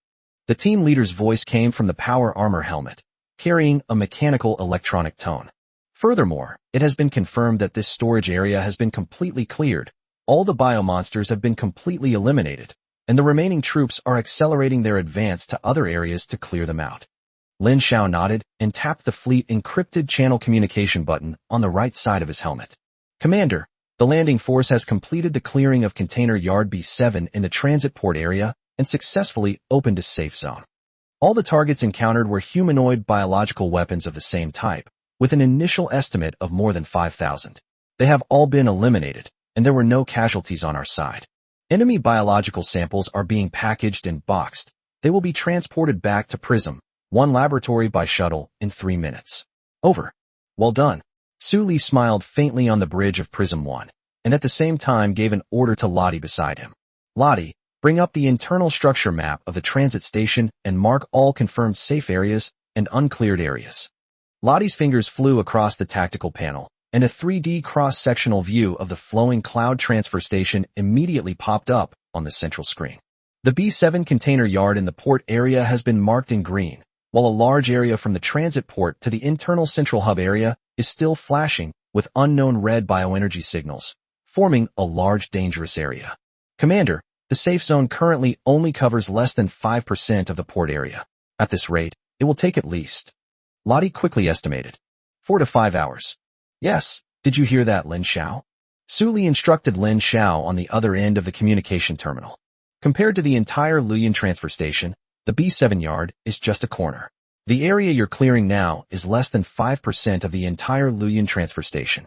The team leader's voice came from the power armor helmet, carrying a mechanical electronic tone. Furthermore, it has been confirmed that this storage area has been completely cleared, all the biomonsters have been completely eliminated, and the remaining troops are accelerating their advance to other areas to clear them out. Lin Xiao nodded and tapped the fleet encrypted channel communication button on the right side of his helmet. Commander, the landing force has completed the clearing of container yard B7 in the transit port area and successfully opened a safe zone. All the targets encountered were humanoid biological weapons of the same type, with an initial estimate of more than 5,000. They have all been eliminated, and there were no casualties on our side. Enemy biological samples are being packaged and boxed. They will be transported back to Prism, 1 laboratory by shuttle, in 3 minutes. Over. Well done. Su Li smiled faintly on the bridge of Prism 1, and at the same time gave an order to Lottie beside him. Lottie, bring up the internal structure map of the transit station and mark all confirmed safe areas and uncleared areas. Lottie's fingers flew across the tactical panel, and a 3D cross-sectional view of the flowing cloud transfer station immediately popped up on the central screen. The B7 container yard in the port area has been marked in green, while a large area from the transit port to the internal central hub area is still flashing with unknown red bioenergy signals, forming a large dangerous area. Commander, the safe zone currently only covers less than 5% of the port area. At this rate, it will take at least, Lottie quickly estimated, 4 to 5 hours. Yes, did you hear that, Lin Xiao? Su Li instructed Lin Xiao on the other end of the communication terminal. Compared to the entire Luyan transfer station, the B7 yard is just a corner. The area you're clearing now is less than 5% of the entire Luyan transfer station.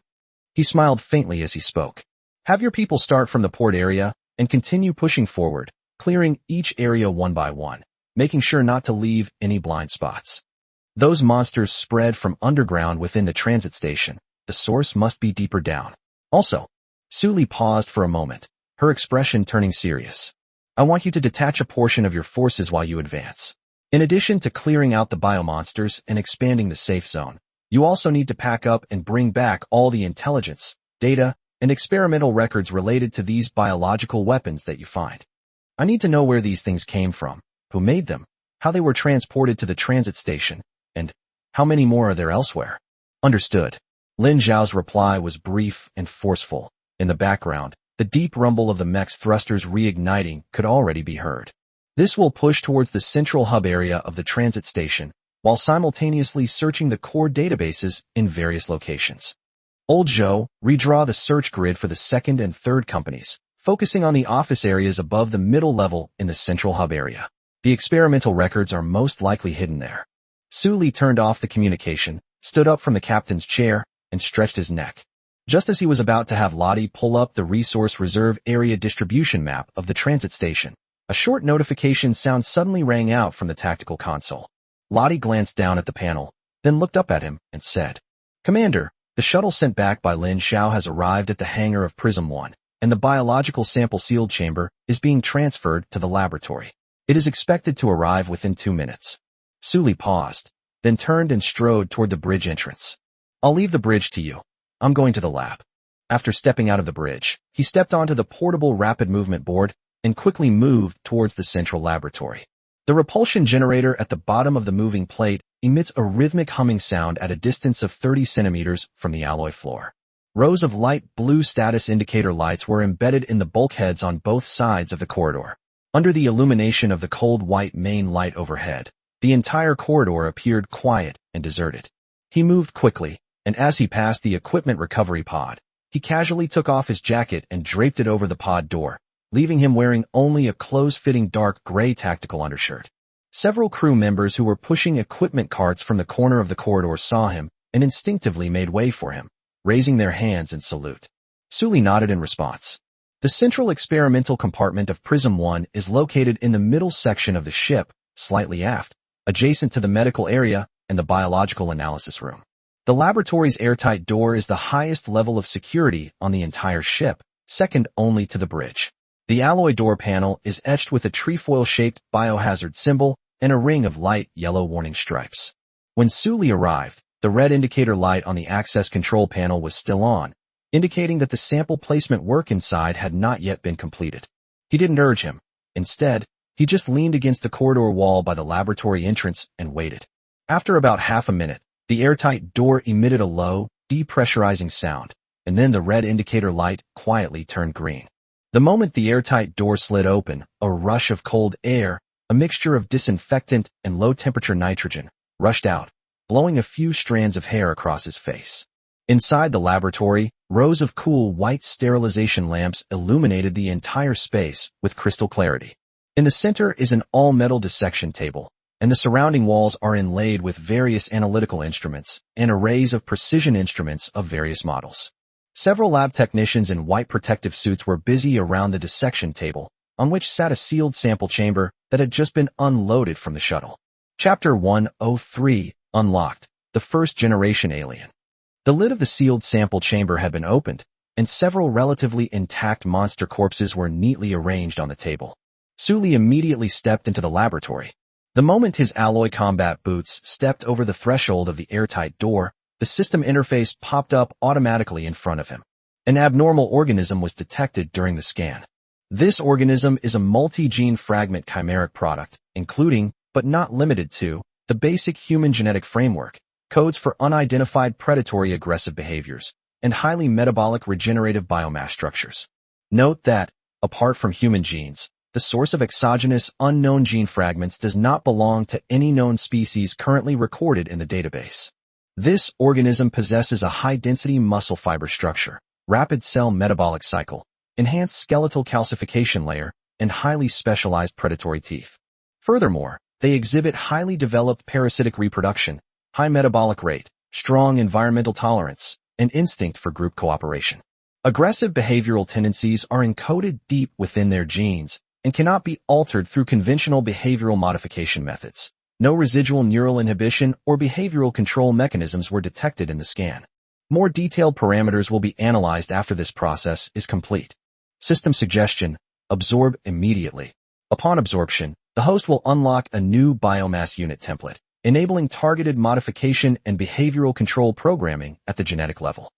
He smiled faintly as he spoke. Have your people start from the port area and continue pushing forward, clearing each area one by one, making sure not to leave any blind spots. Those monsters spread from underground within the transit station. The source must be deeper down. Also, Su Li paused for a moment, her expression turning serious. I want you to detach a portion of your forces while you advance. In addition to clearing out the biomonsters and expanding the safe zone, you also need to pack up and bring back all the intelligence, data, and experimental records related to these biological weapons that you find. I need to know where these things came from, who made them, how they were transported to the transit station, and how many more are there elsewhere. Understood. Lin Xiao's reply was brief and forceful. In the background, the deep rumble of the Mechs thrusters reigniting could already be heard. This will push towards the central hub area of the transit station, while simultaneously searching the core databases in various locations. Old Zhou, redraw the search grid for the second and third companies, focusing on the office areas above the middle level in the central hub area. The experimental records are most likely hidden there. Su Li turned off the communication, stood up from the captain's chair, and stretched his neck. Just as he was about to have Lottie pull up the resource reserve area distribution map of the transit station, a short notification sound suddenly rang out from the tactical console. Lottie glanced down at the panel, then looked up at him and said, Commander, the shuttle sent back by Lin Xiao has arrived at the hangar of Prism 1, and the biological sample sealed chamber is being transferred to the laboratory. It is expected to arrive within 2 minutes. Su Li paused, then turned and strode toward the bridge entrance. I'll leave the bridge to you. I'm going to the lab. After stepping out of the bridge, he stepped onto the portable rapid movement board and quickly moved towards the central laboratory. The repulsion generator at the bottom of the moving plate emits a rhythmic humming sound at a distance of 30 centimeters from the alloy floor. Rows of light blue status indicator lights were embedded in the bulkheads on both sides of the corridor. Under the illumination of the cold white main light overhead, the entire corridor appeared quiet and deserted. He moved quickly, and as he passed the equipment recovery pod, he casually took off his jacket and draped it over the pod door, leaving him wearing only a close-fitting dark gray tactical undershirt. Several crew members who were pushing equipment carts from the corner of the corridor saw him and instinctively made way for him, raising their hands in salute. Su Li nodded in response. The central experimental compartment of Prism 1 is located in the middle section of the ship, slightly aft, adjacent to the medical area and the biological analysis room. The laboratory's airtight door is the highest level of security on the entire ship, second only to the bridge. The alloy door panel is etched with a trefoil-shaped biohazard symbol and a ring of light yellow warning stripes. When Su Li arrived, the red indicator light on the access control panel was still on, indicating that the sample placement work inside had not yet been completed. He didn't urge him. Instead, he just leaned against the corridor wall by the laboratory entrance and waited. After about half a minute, the airtight door emitted a low, depressurizing sound, and then the red indicator light quietly turned green. The moment the airtight door slid open, a rush of cold air, a mixture of disinfectant and low-temperature nitrogen, rushed out, blowing a few strands of hair across his face. Inside the laboratory, rows of cool white sterilization lamps illuminated the entire space with crystal clarity. In the center is an all-metal dissection table, and the surrounding walls are inlaid with various analytical instruments and arrays of precision instruments of various models. Several lab technicians in white protective suits were busy around the dissection table, on which sat a sealed sample chamber that had just been unloaded from the shuttle. Chapter 103, Unlocked, the First-Generation Alien. The lid of the sealed sample chamber had been opened, and several relatively intact monster corpses were neatly arranged on the table. Sully immediately stepped into the laboratory. The moment his alloy combat boots stepped over the threshold of the airtight door, the system interface popped up automatically in front of him. An abnormal organism was detected during the scan. This organism is a multi-gene fragment chimeric product, including, but not limited to, the basic human genetic framework, codes for unidentified predatory aggressive behaviors, and highly metabolic regenerative biomass structures. Note that, apart from human genes, the source of exogenous unknown gene fragments does not belong to any known species currently recorded in the database. This organism possesses a high-density muscle fiber structure, rapid cell metabolic cycle, enhanced skeletal calcification layer, and highly specialized predatory teeth. Furthermore, they exhibit highly developed parasitic reproduction, high metabolic rate, strong environmental tolerance, and instinct for group cooperation. Aggressive behavioral tendencies are encoded deep within their genes and cannot be altered through conventional behavioral modification methods. No residual neural inhibition or behavioral control mechanisms were detected in the scan. More detailed parameters will be analyzed after this process is complete. System suggestion: absorb immediately. Upon absorption, the host will unlock a new biomass unit template, enabling targeted modification and behavioral control programming at the genetic level.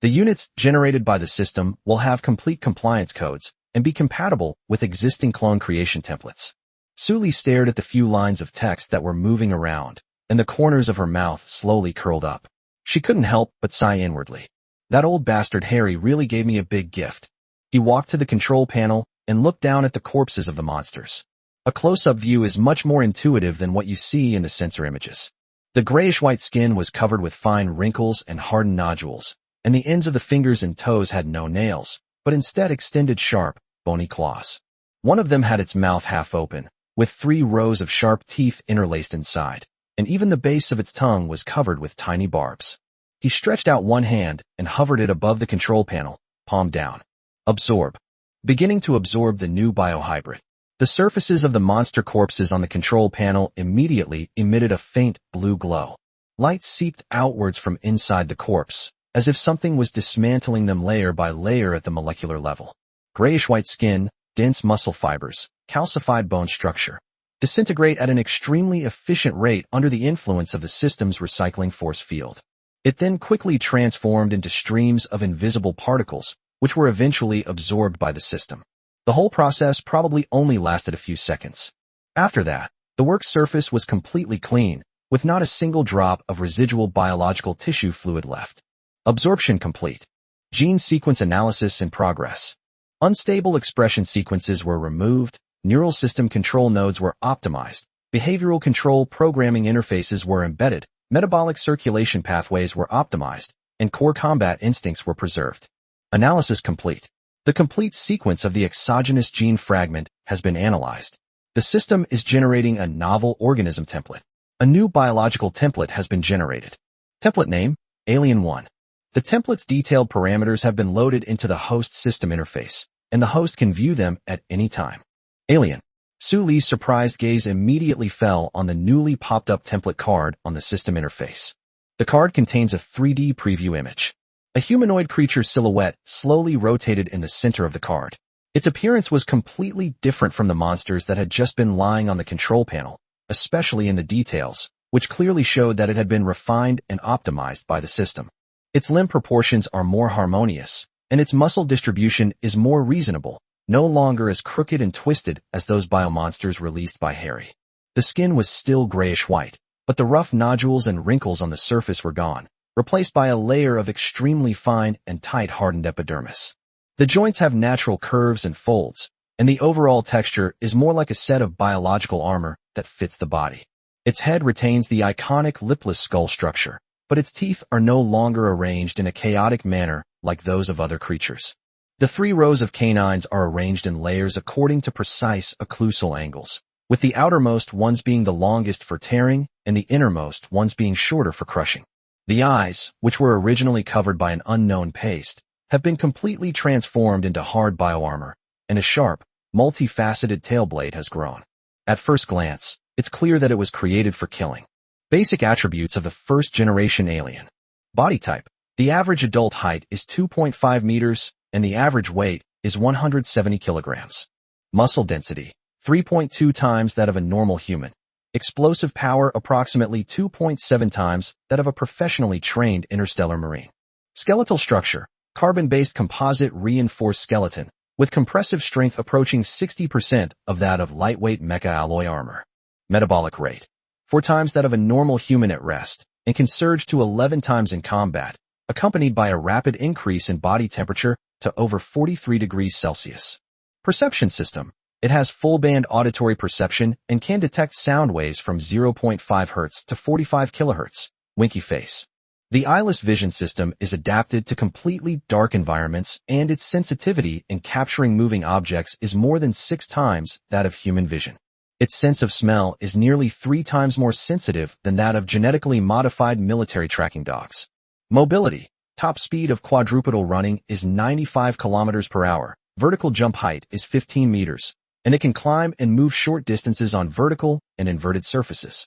The units generated by the system will have complete compliance codes and be compatible with existing clone creation templates. Sully stared at the few lines of text that were moving around, and the corners of her mouth slowly curled up. She couldn't help but sigh inwardly. That old bastard Harry really gave me a big gift. He walked to the control panel and looked down at the corpses of the monsters. A close-up view is much more intuitive than what you see in the sensor images. The grayish-white skin was covered with fine wrinkles and hardened nodules, and the ends of the fingers and toes had no nails, but instead extended sharp, bony claws. One of them had its mouth half open, with 3 rows of sharp teeth interlaced inside, and even the base of its tongue was covered with tiny barbs. He stretched out one hand and hovered it above the control panel, palm down. Absorb. Beginning to absorb the new biohybrid. The surfaces of the monster corpses on the control panel immediately emitted a faint blue glow. Light seeped outwards from inside the corpse, as if something was dismantling them layer by layer at the molecular level. Grayish-white skin, dense muscle fibers, calcified bone structure, disintegrate at an extremely efficient rate under the influence of the system's recycling force field. It then quickly transformed into streams of invisible particles, which were eventually absorbed by the system. The whole process probably only lasted a few seconds. After that, the work surface was completely clean, with not a single drop of residual biological tissue fluid left. Absorption complete. Gene sequence analysis in progress. Unstable expression sequences were removed, neural system control nodes were optimized, behavioral control programming interfaces were embedded, metabolic circulation pathways were optimized, and core combat instincts were preserved. Analysis complete. The complete sequence of the exogenous gene fragment has been analyzed. The system is generating a novel organism template. A new biological template has been generated. Template name: Alien 1. The template's detailed parameters have been loaded into the host system interface, and the host can view them at any time. Alien. Sully's surprised gaze immediately fell on the newly popped-up template card on the system interface. The card contains a 3D preview image. A humanoid creature silhouette slowly rotated in the center of the card. Its appearance was completely different from the monsters that had just been lying on the control panel, especially in the details, which clearly showed that it had been refined and optimized by the system. Its limb proportions are more harmonious, and its muscle distribution is more reasonable, no longer as crooked and twisted as those biomonsters released by Harry. The skin was still grayish-white, but the rough nodules and wrinkles on the surface were gone, replaced by a layer of extremely fine and tight hardened epidermis. The joints have natural curves and folds, and the overall texture is more like a set of biological armor that fits the body. Its head retains the iconic lipless skull structure, but its teeth are no longer arranged in a chaotic manner like those of other creatures. The 3 rows of canines are arranged in layers according to precise occlusal angles, with the outermost ones being the longest for tearing and the innermost ones being shorter for crushing. The eyes, which were originally covered by an unknown paste, have been completely transformed into hard bioarmor, and a sharp, multifaceted tail blade has grown. At first glance, it's clear that it was created for killing. Basic attributes of the first-generation alien. Body type. The average adult height is 2.5 meters, and the average weight is 170 kilograms. Muscle density. 3.2 times that of a normal human. Explosive power approximately 2.7 times that of a professionally trained interstellar marine. Skeletal structure. Carbon-based composite reinforced skeleton, with compressive strength approaching 60% of that of lightweight mecha alloy armor. Metabolic rate. 4 times that of a normal human at rest, and can surge to 11 times in combat, accompanied by a rapid increase in body temperature to over 43 degrees Celsius. Perception system. It has full-band auditory perception and can detect sound waves from 0.5 Hz to 45 kHz. Winky face. The eyeless vision system is adapted to completely dark environments, and its sensitivity in capturing moving objects is more than 6 times that of human vision. Its sense of smell is nearly 3 times more sensitive than that of genetically modified military tracking dogs. Mobility. Top speed of quadrupedal running is 95 kilometers per hour. Vertical jump height is 15 meters, and it can climb and move short distances on vertical and inverted surfaces.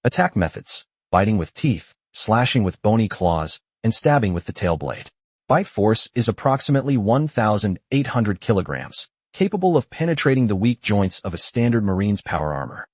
Attack methods. Biting with teeth, slashing with bony claws, and stabbing with the tail blade. Bite force is approximately 1,800 kilograms, capable of penetrating the weak joints of a standard marine's power armor.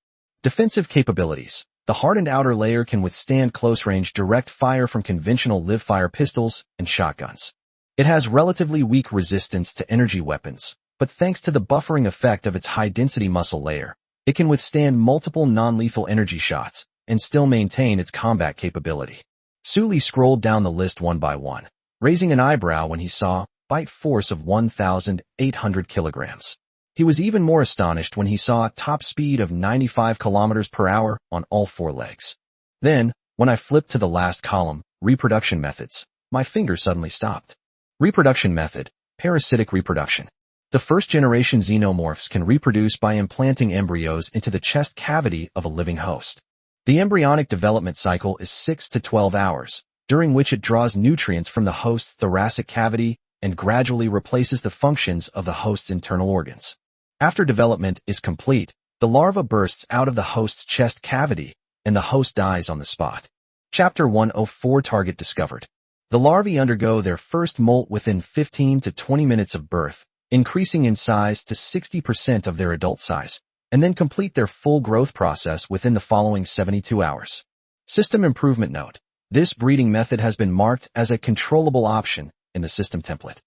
Defensive capabilities. The hardened outer layer can withstand close-range direct fire from conventional live-fire pistols and shotguns. It has relatively weak resistance to energy weapons, but thanks to the buffering effect of its high-density muscle layer, it can withstand multiple non-lethal energy shots and still maintain its combat capability. Sully scrolled down the list one by one, raising an eyebrow when he saw bite force of 1,800 kilograms. He was even more astonished when he saw top speed of 95 kilometers per hour on all 4 legs. Then, when I flipped to the last column, reproduction methods, my finger suddenly stopped. Reproduction method, parasitic reproduction. The first-generation xenomorphs can reproduce by implanting embryos into the chest cavity of a living host. The embryonic development cycle is 6 to 12 hours, during which it draws nutrients from the host's thoracic cavity and gradually replaces the functions of the host's internal organs. After development is complete, the larva bursts out of the host's chest cavity, and the host dies on the spot. Chapter 104 Target discovered. The larvae undergo their first molt within 15 to 20 minutes of birth, increasing in size to 60% of their adult size, and then complete their full growth process within the following 72 hours. System improvement note. This breeding method has been marked as a controllable option in the system template.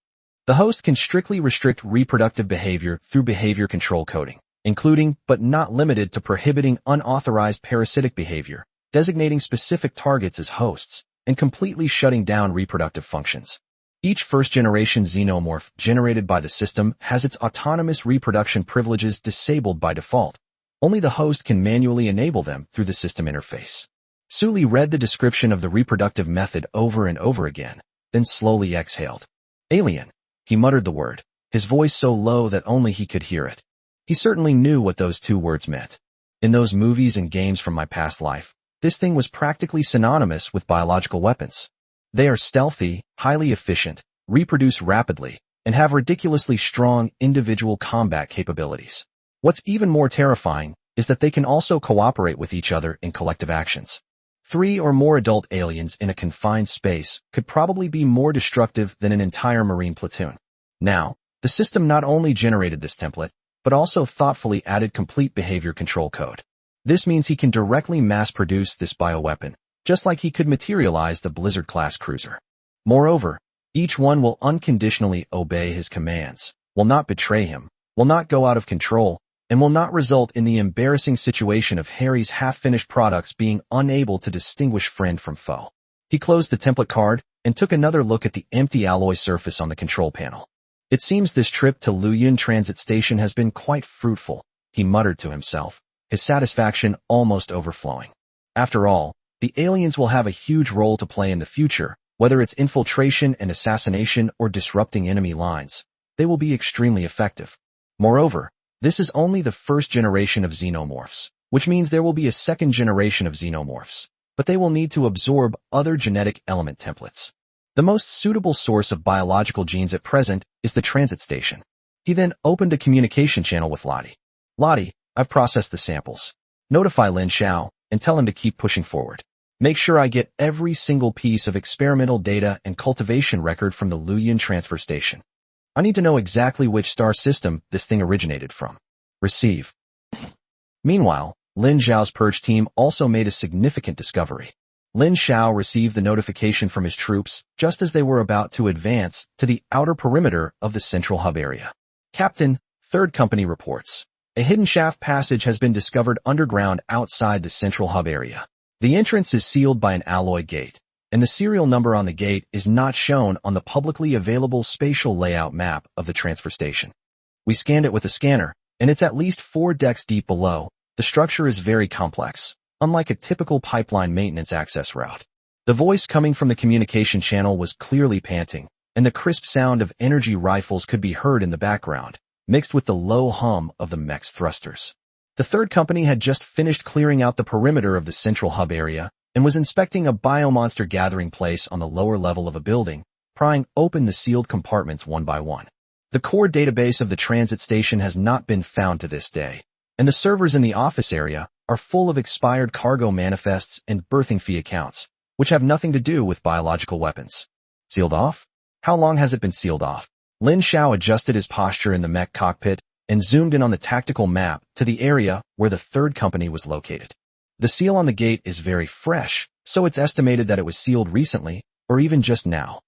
The host can strictly restrict reproductive behavior through behavior control coding, including but not limited to prohibiting unauthorized parasitic behavior, designating specific targets as hosts, and completely shutting down reproductive functions. Each first-generation xenomorph generated by the system has its autonomous reproduction privileges disabled by default. Only the host can manually enable them through the system interface. Sully read the description of the reproductive method over and over again, then slowly exhaled. Alien. He muttered the word, his voice so low that only he could hear it. He certainly knew what those 2 words meant. In those movies and games from my past life, this thing was practically synonymous with biological weapons. They are stealthy, highly efficient, reproduce rapidly, and have ridiculously strong individual combat capabilities. What's even more terrifying is that they can also cooperate with each other in collective actions. 3 or more adult aliens in a confined space could probably be more destructive than an entire Marine platoon. Now, the system not only generated this template, but also thoughtfully added complete behavior control code. This means he can directly mass-produce this bioweapon, just like he could materialize the Blizzard-class cruiser. Moreover, each one will unconditionally obey his commands, will not betray him, will not go out of control, and will not result in the embarrassing situation of Harry's half-finished products being unable to distinguish friend from foe. He closed the template card and took another look at the empty alloy surface on the control panel. It seems this trip to Luoyun Transit Station has been quite fruitful, he muttered to himself, his satisfaction almost overflowing. After all, the aliens will have a huge role to play in the future, whether it's infiltration and assassination or disrupting enemy lines. They will be extremely effective. Moreover, this is only the first generation of xenomorphs, which means there will be a second generation of xenomorphs, but they will need to absorb other genetic element templates. The most suitable source of biological genes at present is the transit station. He then opened a communication channel with Lottie. Lottie, I've processed the samples. Notify Lin Xiao and tell him to keep pushing forward. Make sure I get every single piece of experimental data and cultivation record from the Luoyun transfer station. I need to know exactly which star system this thing originated from. Receive. Meanwhile, Lin Xiao's purge team also made a significant discovery. Lin Xiao received the notification from his troops just as they were about to advance to the outer perimeter of the central hub area. Captain, Third Company reports. A hidden shaft passage has been discovered underground outside the central hub area. The entrance is sealed by an alloy gate, and the serial number on the gate is not shown on the publicly available spatial layout map of the transfer station. We scanned it with a scanner, and it's at least 4 decks deep below. The structure is very complex, unlike a typical pipeline maintenance access route. The voice coming from the communication channel was clearly panting, and the crisp sound of energy rifles could be heard in the background, mixed with the low hum of the Mechs thrusters. The Third Company had just finished clearing out the perimeter of the central hub area and was inspecting a biomonster gathering place on the lower level of a building, prying open the sealed compartments one by one. The core database of the transit station has not been found to this day, and the servers in the office area are full of expired cargo manifests and birthing fee accounts, which have nothing to do with biological weapons. Sealed off? How long has it been sealed off? Lin Xiao adjusted his posture in the mech cockpit and zoomed in on the tactical map to the area where the Third Company was located. The seal on the gate is very fresh, so it's estimated that it was sealed recently, or even just now.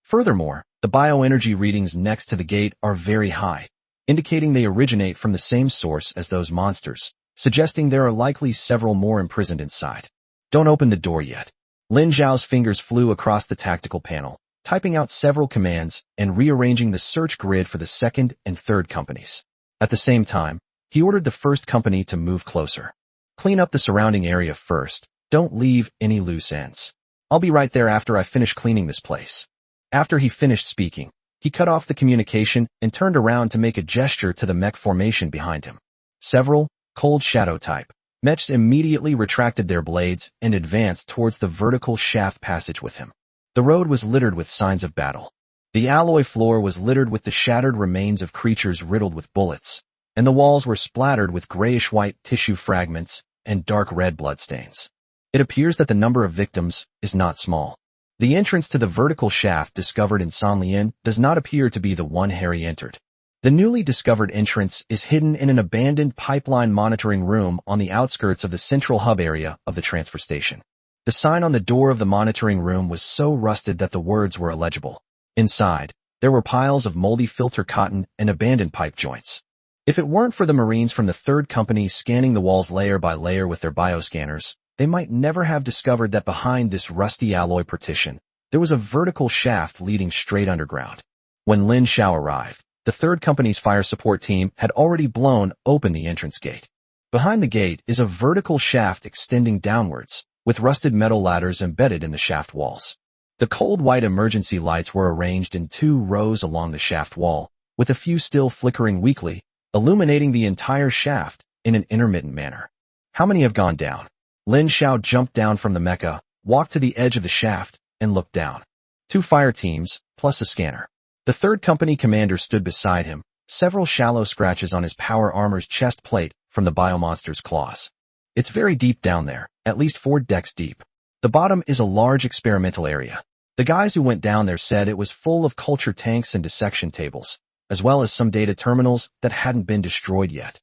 Furthermore, the bioenergy readings next to the gate are very high, indicating they originate from the same source as those monsters, suggesting there are likely several more imprisoned inside. Don't open the door yet. Lin Xiao's fingers flew across the tactical panel, typing out several commands and rearranging the search grid for the Second and Third Companies. At the same time, he ordered the First Company to move closer. Clean up the surrounding area first. Don't leave any loose ends. I'll be right there after I finish cleaning this place. After he finished speaking, he cut off the communication and turned around to make a gesture to the mech formation behind him. Several, cold shadow type, Mechs immediately retracted their blades and advanced towards the vertical shaft passage with him. The road was littered with signs of battle. The alloy floor was littered with the shattered remains of creatures riddled with bullets, and the walls were splattered with grayish-white tissue fragments and dark red bloodstains. It appears that the number of victims is not small. The entrance to the vertical shaft discovered in Sanlian does not appear to be the one Harry entered. The newly discovered entrance is hidden in an abandoned pipeline monitoring room on the outskirts of the central hub area of the transfer station. The sign on the door of the monitoring room was so rusted that the words were illegible. Inside, there were piles of moldy filter cotton and abandoned pipe joints. If it weren't for the Marines from the Third Company scanning the walls layer by layer with their bioscanners, they might never have discovered that behind this rusty alloy partition, there was a vertical shaft leading straight underground. When Lin Xiao arrived, the Third Company's fire support team had already blown open the entrance gate. Behind the gate is a vertical shaft extending downwards, with rusted metal ladders embedded in the shaft walls. The cold white emergency lights were arranged in 2 rows along the shaft wall, with a few still flickering weakly, illuminating the entire shaft in an intermittent manner. How many have gone down? Lin Xiao jumped down from the mecha, walked to the edge of the shaft, and looked down. 2 fire teams, plus a scanner. The Third Company commander stood beside him, several shallow scratches on his power armor's chest plate from the biomonster's claws. It's very deep down there, at least 4 decks deep. The bottom is a large experimental area. The guys who went down there said it was full of culture tanks and dissection tables, as well as some data terminals that hadn't been destroyed yet.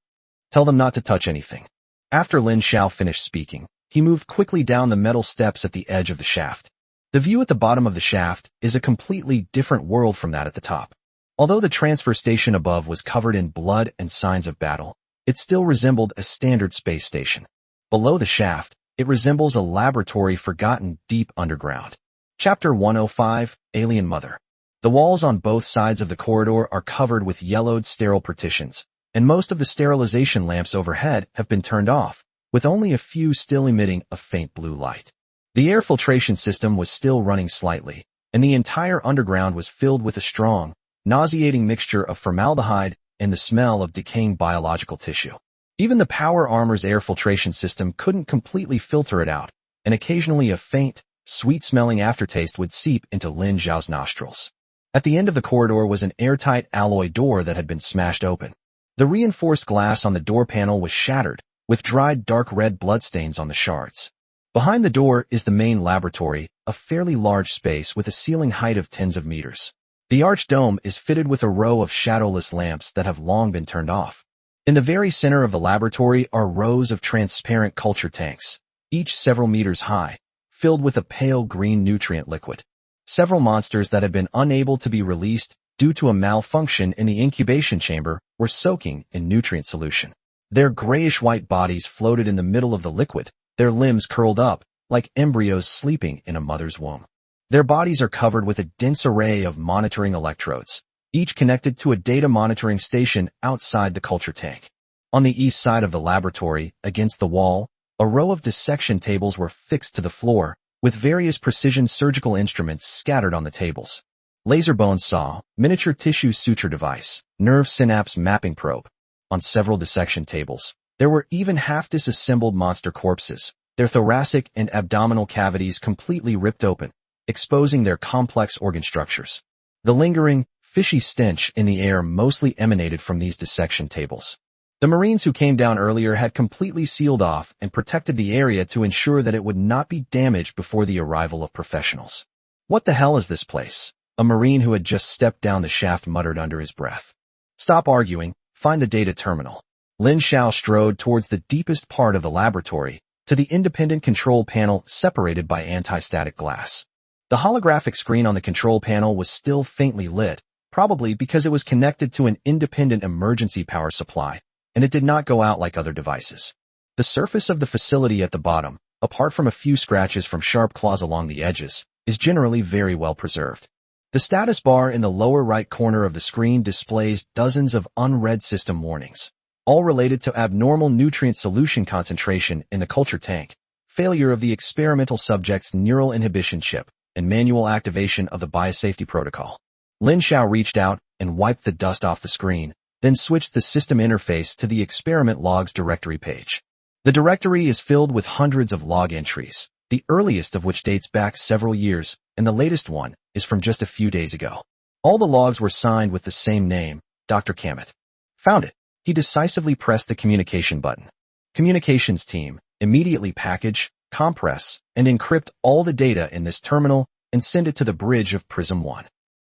Tell them not to touch anything. After Lin Xiao finished speaking, he moved quickly down the metal steps at the edge of the shaft. The view at the bottom of the shaft is a completely different world from that at the top. Although the transfer station above was covered in blood and signs of battle, it still resembled a standard space station. Below the shaft, it resembles a laboratory forgotten deep underground. Chapter 105, Alien Mother. The walls on both sides of the corridor are covered with yellowed sterile partitions, and most of the sterilization lamps overhead have been turned off, with only a few still emitting a faint blue light. The air filtration system was still running slightly, and the entire underground was filled with a strong, nauseating mixture of formaldehyde and the smell of decaying biological tissue. Even the power armor's air filtration system couldn't completely filter it out, and occasionally a faint, sweet-smelling aftertaste would seep into Lin Zhao's nostrils. At the end of the corridor was an airtight alloy door that had been smashed open. The reinforced glass on the door panel was shattered, with dried dark red bloodstains on the shards. Behind the door is the main laboratory, a fairly large space with a ceiling height of tens of meters. The arched dome is fitted with a row of shadowless lamps that have long been turned off. In the very center of the laboratory are rows of transparent culture tanks, each several meters high, filled with a pale green nutrient liquid. Several monsters that had been unable to be released due to a malfunction in the incubation chamber were soaking in nutrient solution. Their grayish-white bodies floated in the middle of the liquid, their limbs curled up, like embryos sleeping in a mother's womb. Their bodies are covered with a dense array of monitoring electrodes, each connected to a data monitoring station outside the culture tank. On the east side of the laboratory, against the wall, a row of dissection tables were fixed to the floor, with various precision surgical instruments scattered on the tables. Laser bone saw, miniature tissue suture device, nerve synapse mapping probe. On several dissection tables, there were even half-disassembled monster corpses, their thoracic and abdominal cavities completely ripped open, exposing their complex organ structures. The lingering, fishy stench in the air mostly emanated from these dissection tables. The Marines who came down earlier had completely sealed off and protected the area to ensure that it would not be damaged before the arrival of professionals. "What the hell is this place?" a Marine who had just stepped down the shaft muttered under his breath. "Stop arguing, find the data terminal." Lin Zhao strode towards the deepest part of the laboratory, to the independent control panel separated by anti-static glass. The holographic screen on the control panel was still faintly lit, probably because it was connected to an independent emergency power supply, and it did not go out like other devices. The surface of the facility at the bottom, apart from a few scratches from sharp claws along the edges, is generally very well preserved. The status bar in the lower right corner of the screen displays dozens of unread system warnings, all related to abnormal nutrient solution concentration in the culture tank, failure of the experimental subject's neural inhibition chip, and manual activation of the biosafety protocol. Lin Zhao reached out and wiped the dust off the screen, then switched the system interface to the experiment logs directory page. The directory is filled with hundreds of log entries, the earliest of which dates back several years, and the latest one is from just a few days ago. All the logs were signed with the same name, Dr. Kamet. Found it. He decisively pressed the communication button. Communications team, immediately package, compress, and encrypt all the data in this terminal and send it to the bridge of Prism 1.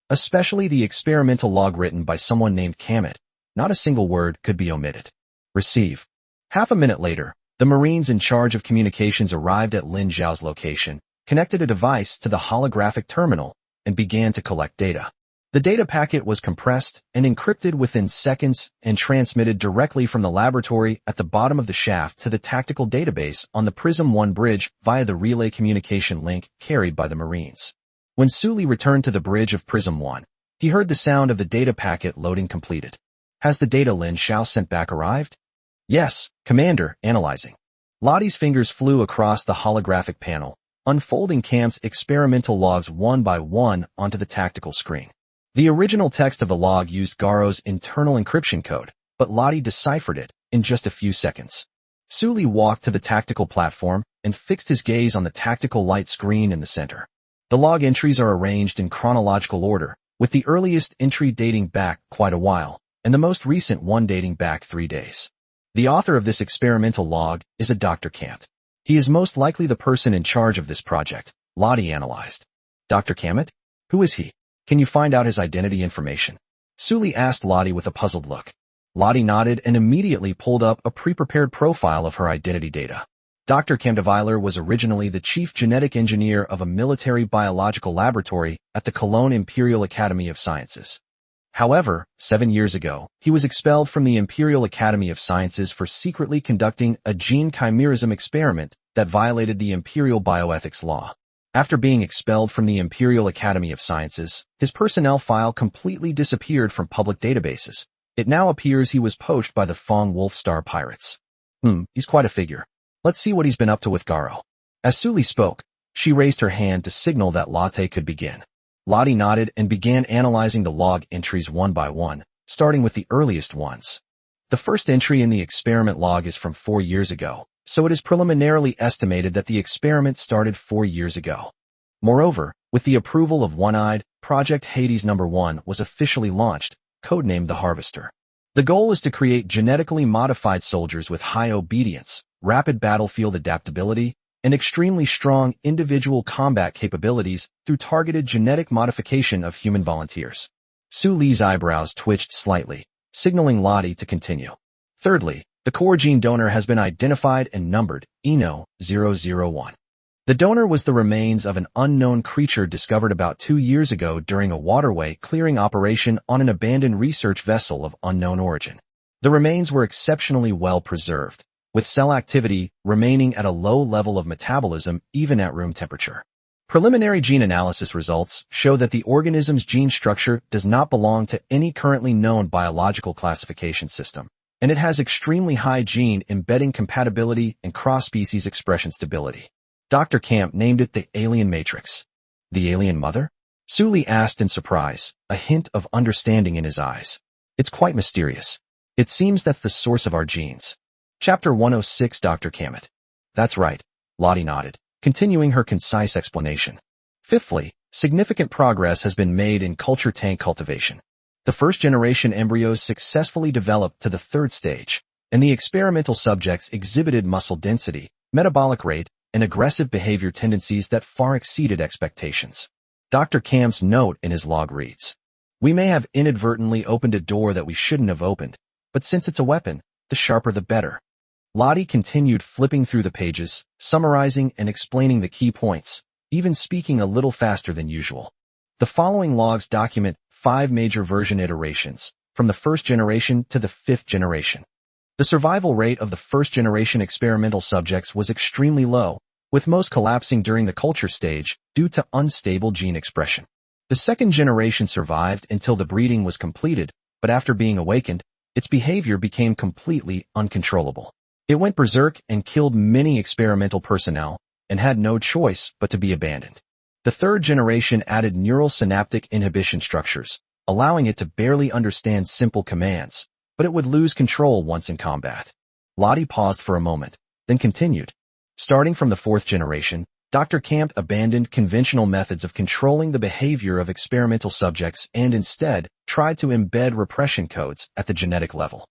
Especially the experimental log written by someone named Kamet. Not a single word could be omitted. Receive. Half a minute later, the Marines in charge of communications arrived at Lin Zhao's location, connected a device to the holographic terminal, and began to collect data. The data packet was compressed and encrypted within seconds and transmitted directly from the laboratory at the bottom of the shaft to the tactical database on the Prism 1 bridge via the relay communication link carried by the Marines. When Suli returned to the bridge of Prism 1, he heard the sound of the data packet loading completed. "Has the data Lin Zhao sent back arrived?" "Yes, Commander, analyzing." Lottie's fingers flew across the holographic panel, unfolding Camp's experimental logs one by one onto the tactical screen. The original text of the log used Garo's internal encryption code, but Lottie deciphered it in just a few seconds. Suli walked to the tactical platform and fixed his gaze on the tactical light screen in the center. The log entries are arranged in chronological order, with the earliest entry dating back quite a while, and the most recent one dating back 3 days. The author of this experimental log is a Dr. Kamet. He is most likely the person in charge of this project, Lottie analyzed. "Dr. Kamet? Who is he? Can you find out his identity information?" Suli asked Lottie with a puzzled look. Lottie nodded and immediately pulled up a pre-prepared profile of her identity data. Dr. Kamdeveiler was originally the chief genetic engineer of a military biological laboratory at the Cologne Imperial Academy of Sciences. However, 7 years ago, he was expelled from the Imperial Academy of Sciences for secretly conducting a gene chimerism experiment that violated the imperial bioethics law. After being expelled from the Imperial Academy of Sciences, his personnel file completely disappeared from public databases. It now appears he was poached by the Fong Wolfstar pirates. He's quite a figure. Let's see what he's been up to with Garo. As Suli spoke, she raised her hand to signal that Latte could begin. Lottie nodded and began analyzing the log entries one by one, starting with the earliest ones. The first entry in the experiment log is from 4 years ago, so it is preliminarily estimated that the experiment started 4 years ago. Moreover, with the approval of One-Eyed, Project Hades No. 1 was officially launched, codenamed the Harvester. The goal is to create genetically modified soldiers with high obedience, rapid battlefield adaptability, and extremely strong individual combat capabilities through targeted genetic modification of human volunteers. Su Li's eyebrows twitched slightly, signaling Lottie to continue. Thirdly, the core gene donor has been identified and numbered, Eno-001. The donor was the remains of an unknown creature discovered about 2 years ago during a waterway clearing operation on an abandoned research vessel of unknown origin. The remains were exceptionally well preserved, with cell activity remaining at a low level of metabolism even at room temperature. Preliminary gene analysis results show that the organism's gene structure does not belong to any currently known biological classification system, and it has extremely high gene embedding compatibility and cross-species expression stability. Dr. Camp named it the alien matrix. The alien mother? Suli asked in surprise, a hint of understanding in his eyes. It's quite mysterious. It seems that's the source of our genes. Chapter 106. Dr. Kamet. That's right, Lottie nodded, continuing her concise explanation. Fifthly, significant progress has been made in culture tank cultivation. The first-generation embryos successfully developed to the 3rd stage, and the experimental subjects exhibited muscle density, metabolic rate, and aggressive behavior tendencies that far exceeded expectations. Dr. Camp's note in his log reads, "We may have inadvertently opened a door that we shouldn't have opened, but since it's a weapon, the sharper the better." Lottie continued flipping through the pages, summarizing and explaining the key points, even speaking a little faster than usual. The following logs document 5 major version iterations, from the 1st generation to the 5th generation. The survival rate of the 1st generation experimental subjects was extremely low, with most collapsing during the culture stage due to unstable gene expression. The 2nd generation survived until the breeding was completed, but after being awakened, its behavior became completely uncontrollable. It went berserk and killed many experimental personnel, and had no choice but to be abandoned. The 3rd generation added neural synaptic inhibition structures, allowing it to barely understand simple commands, but it would lose control once in combat. Lottie paused for a moment, then continued. Starting from the 4th generation, Dr. Camp abandoned conventional methods of controlling the behavior of experimental subjects and instead tried to embed repression codes at the genetic level.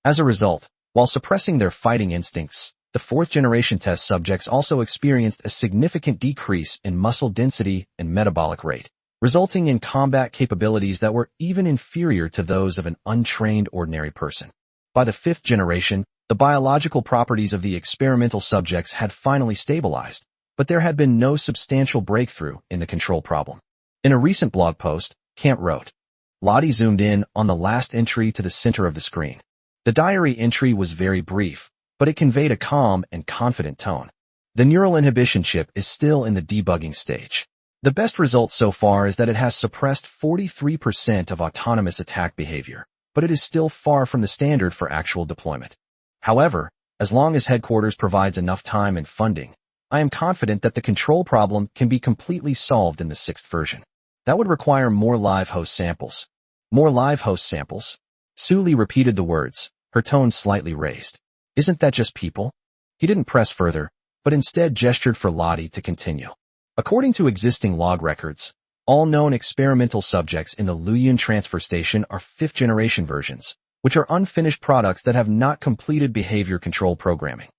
As a result, while suppressing their fighting instincts, the 4th generation test subjects also experienced a significant decrease in muscle density and metabolic rate, resulting in combat capabilities that were even inferior to those of an untrained ordinary person. By the 5th generation, the biological properties of the experimental subjects had finally stabilized, but there had been no substantial breakthrough in the control problem. In a recent blog post, Camp wrote, Lottie zoomed in on the last entry to the center of the screen. The diary entry was very brief, but it conveyed a calm and confident tone. The neural inhibition chip is still in the debugging stage. The best result so far is that it has suppressed 43% of autonomous attack behavior, but it is still far from the standard for actual deployment. However, as long as headquarters provides enough time and funding, I am confident that the control problem can be completely solved in the 6th version. That would require more live host samples. More live host samples? Suli repeated the words, her tone slightly raised. Isn't that just people? He didn't press further, but instead gestured for Lottie to continue. According to existing log records, all known experimental subjects in the Luyun transfer station are 5th generation versions, which are unfinished products that have not completed behavior control programming.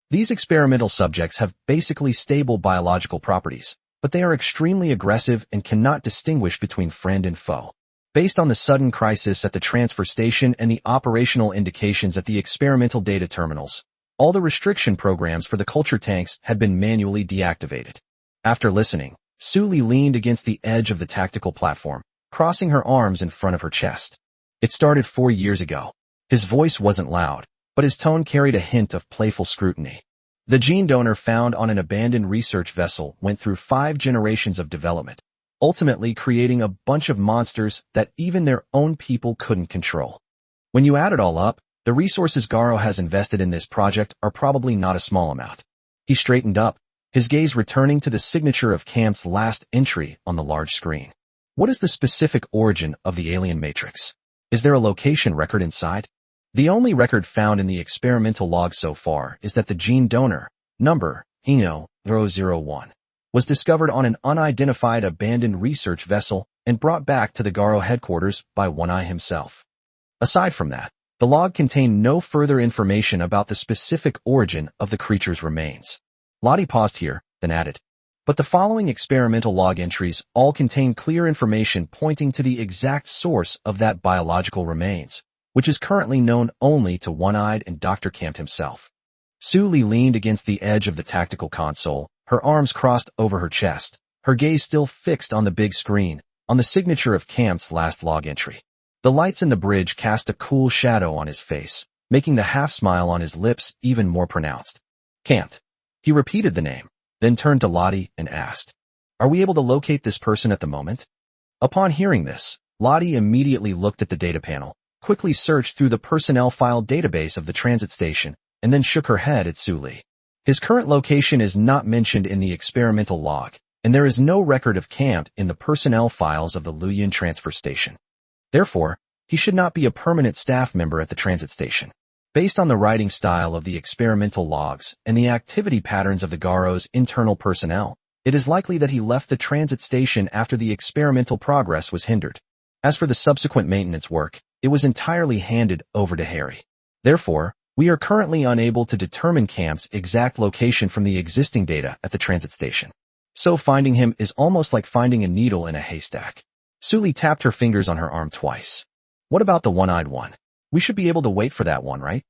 These experimental subjects have basically stable biological properties, but they are extremely aggressive and cannot distinguish between friend and foe. Based on the sudden crisis at the transfer station and the operational indications at the experimental data terminals, all the restriction programs for the culture tanks had been manually deactivated. After listening, Suli leaned against the edge of the tactical platform, crossing her arms in front of her chest. It started 4 years ago. His voice wasn't loud, but his tone carried a hint of playful scrutiny. The gene donor found on an abandoned research vessel went through 5 generations of development, ultimately creating a bunch of monsters that even their own people couldn't control. When you add it all up, the resources Garo has invested in this project are probably not a small amount. He straightened up, his gaze returning to the signature of Camp's last entry on the large screen. What is the specific origin of the alien matrix? Is there a location record inside? The only record found in the experimental log so far is that the gene donor, number, Hino, 001, was discovered on an unidentified abandoned research vessel and brought back to the Garo headquarters by One Eye himself. Aside from that, the log contained no further information about the specific origin of the creature's remains. Lottie paused here, then added, but the following experimental log entries all contain clear information pointing to the exact source of that biological remains, which is currently known only to One-Eyed and Dr. Camp himself. Su Li leaned against the edge of the tactical console, her arms crossed over her chest, her gaze still fixed on the big screen, on the signature of Camp's last log entry. The lights in the bridge cast a cool shadow on his face, making the half-smile on his lips even more pronounced. Camp. He repeated the name, then turned to Lottie and asked, "Are we able to locate this person at the moment?" Upon hearing this, Lottie immediately looked at the data panel, quickly searched through the personnel file database of the transit station, and then shook her head at Su Li. His current location is not mentioned in the experimental log, and there is no record of Camp in the personnel files of the Luoyuan transfer station. Therefore, he should not be a permanent staff member at the transit station. Based on the writing style of the experimental logs and the activity patterns of the Garo's internal personnel, it is likely that he left the transit station after the experimental progress was hindered. As for the subsequent maintenance work, it was entirely handed over to Harry. Therefore, we are currently unable to determine Camp's exact location from the existing data at the transit station. So finding him is almost like finding a needle in a haystack. Su Li tapped her fingers on her arm twice. What about the one-eyed one? We should be able to wait for that one, right?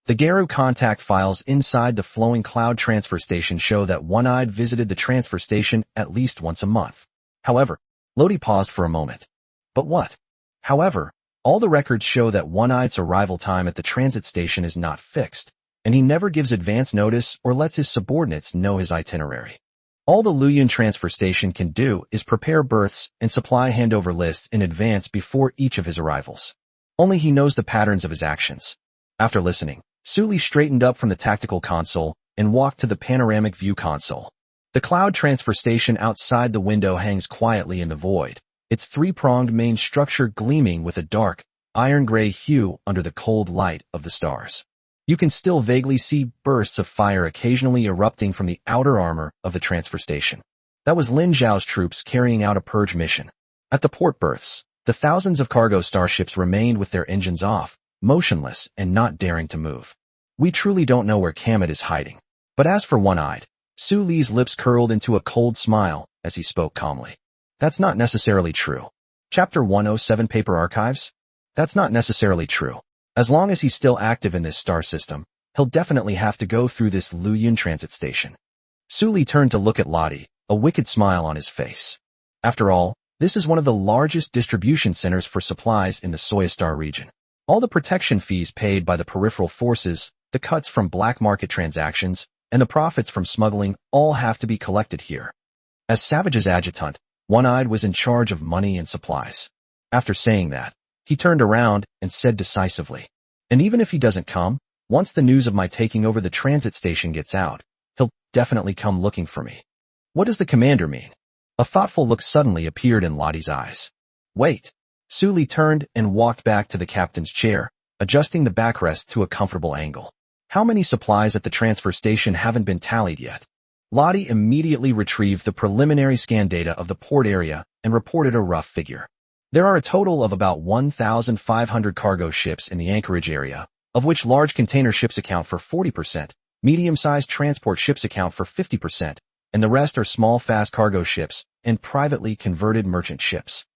The Garu contact files inside the flowing cloud transfer station show that One-Eyed visited the transfer station at least once a month. However, Lottie paused for a moment. But what? However, all the records show that One-Eyed's arrival time at the transit station is not fixed, and he never gives advance notice or lets his subordinates know his itinerary. All the Luoyuan transfer station can do is prepare berths and supply handover lists in advance before each of his arrivals. Only he knows the patterns of his actions. After listening, Su Li straightened up from the tactical console and walked to the panoramic view console. The cloud transfer station outside the window hangs quietly in the void, its three-pronged main structure gleaming with a dark, iron-gray hue under the cold light of the stars. You can still vaguely see bursts of fire occasionally erupting from the outer armor of the transfer station. That was Lin Zhao's troops carrying out a purge mission. At the port berths, the thousands of cargo starships remained with their engines off, motionless and not daring to move. We truly don't know where Kamet is hiding. But as for One-Eyed, Su Li's lips curled into a cold smile as he spoke calmly. That's not necessarily true. Chapter 107 Paper Archives? That's not necessarily true. As long as he's still active in this star system, he'll definitely have to go through this Luoyuan transit station. Su Li turned to look at Lottie, a wicked smile on his face. After all, this is one of the largest distribution centers for supplies in the Soyastar region. All the protection fees paid by the peripheral forces, the cuts from black market transactions, and the profits from smuggling all have to be collected here. As Savage's adjutant, One-Eyed was in charge of money and supplies. After saying that, he turned around and said decisively, "And even if he doesn't come, once the news of my taking over the transit station gets out, he'll definitely come looking for me." What does the commander mean? A thoughtful look suddenly appeared in Lottie's eyes. Wait. Su Li turned and walked back to the captain's chair, adjusting the backrest to a comfortable angle. How many supplies at the transfer station haven't been tallied yet? Lottie immediately retrieved the preliminary scan data of the port area and reported a rough figure. There are a total of about 1,500 cargo ships in the anchorage area, of which large container ships account for 40%, medium-sized transport ships account for 50%, and the rest are small fast cargo ships and privately converted merchant ships.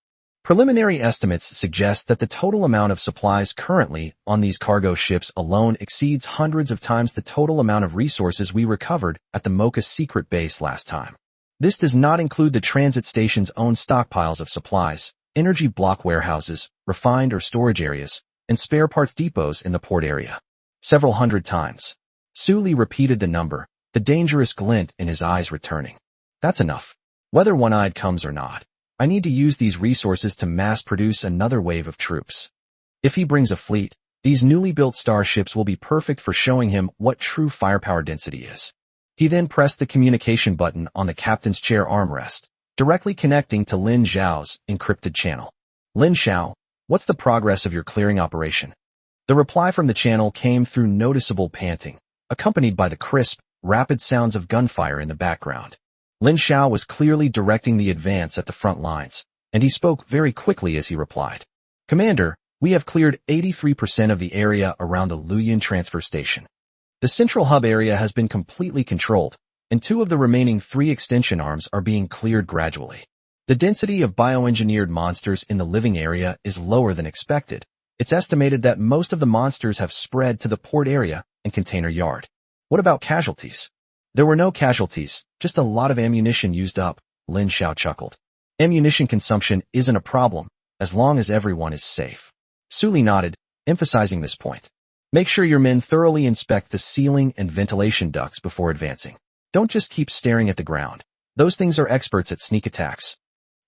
Preliminary estimates suggest that the total amount of supplies currently on these cargo ships alone exceeds hundreds of times the total amount of resources we recovered at the Mocha secret base last time. This does not include the transit station's own stockpiles of supplies, energy block warehouses, refined or storage areas, and spare parts depots in the port area. Several hundred times. Su Li repeated the number, the dangerous glint in his eyes returning. That's enough. Whether One-Eyed comes or not, I need to use these resources to mass-produce another wave of troops. If he brings a fleet, these newly built starships will be perfect for showing him what true firepower density is. He then pressed the communication button on the captain's chair armrest, directly connecting to Lin Zhao's encrypted channel. Lin Zhao, what's the progress of your clearing operation? The reply from the channel came through noticeable panting, accompanied by the crisp, rapid sounds of gunfire in the background. Lin Zhao was clearly directing the advance at the front lines, and he spoke very quickly as he replied. Commander, we have cleared 83% of the area around the Luoyuan transfer station. The central hub area has been completely controlled, and 2 of the remaining 3 extension arms are being cleared gradually. The density of bioengineered monsters in the living area is lower than expected. It's estimated that most of the monsters have spread to the port area and container yard. What about casualties? There were no casualties, just a lot of ammunition used up, Lin Zhao chuckled. Ammunition consumption isn't a problem, as long as everyone is safe. Su Li nodded, emphasizing this point. Make sure your men thoroughly inspect the ceiling and ventilation ducts before advancing. Don't just keep staring at the ground. Those things are experts at sneak attacks.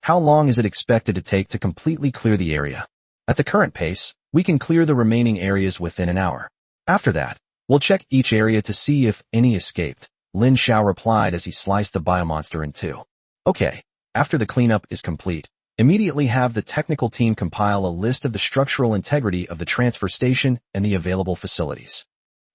How long is it expected to take to completely clear the area? At the current pace, we can clear the remaining areas within an hour. After that, we'll check each area to see if any escaped, Lin Zhao replied as he sliced the biomonster in 2. Okay, after the cleanup is complete, immediately have the technical team compile a list of the structural integrity of the transfer station and the available facilities.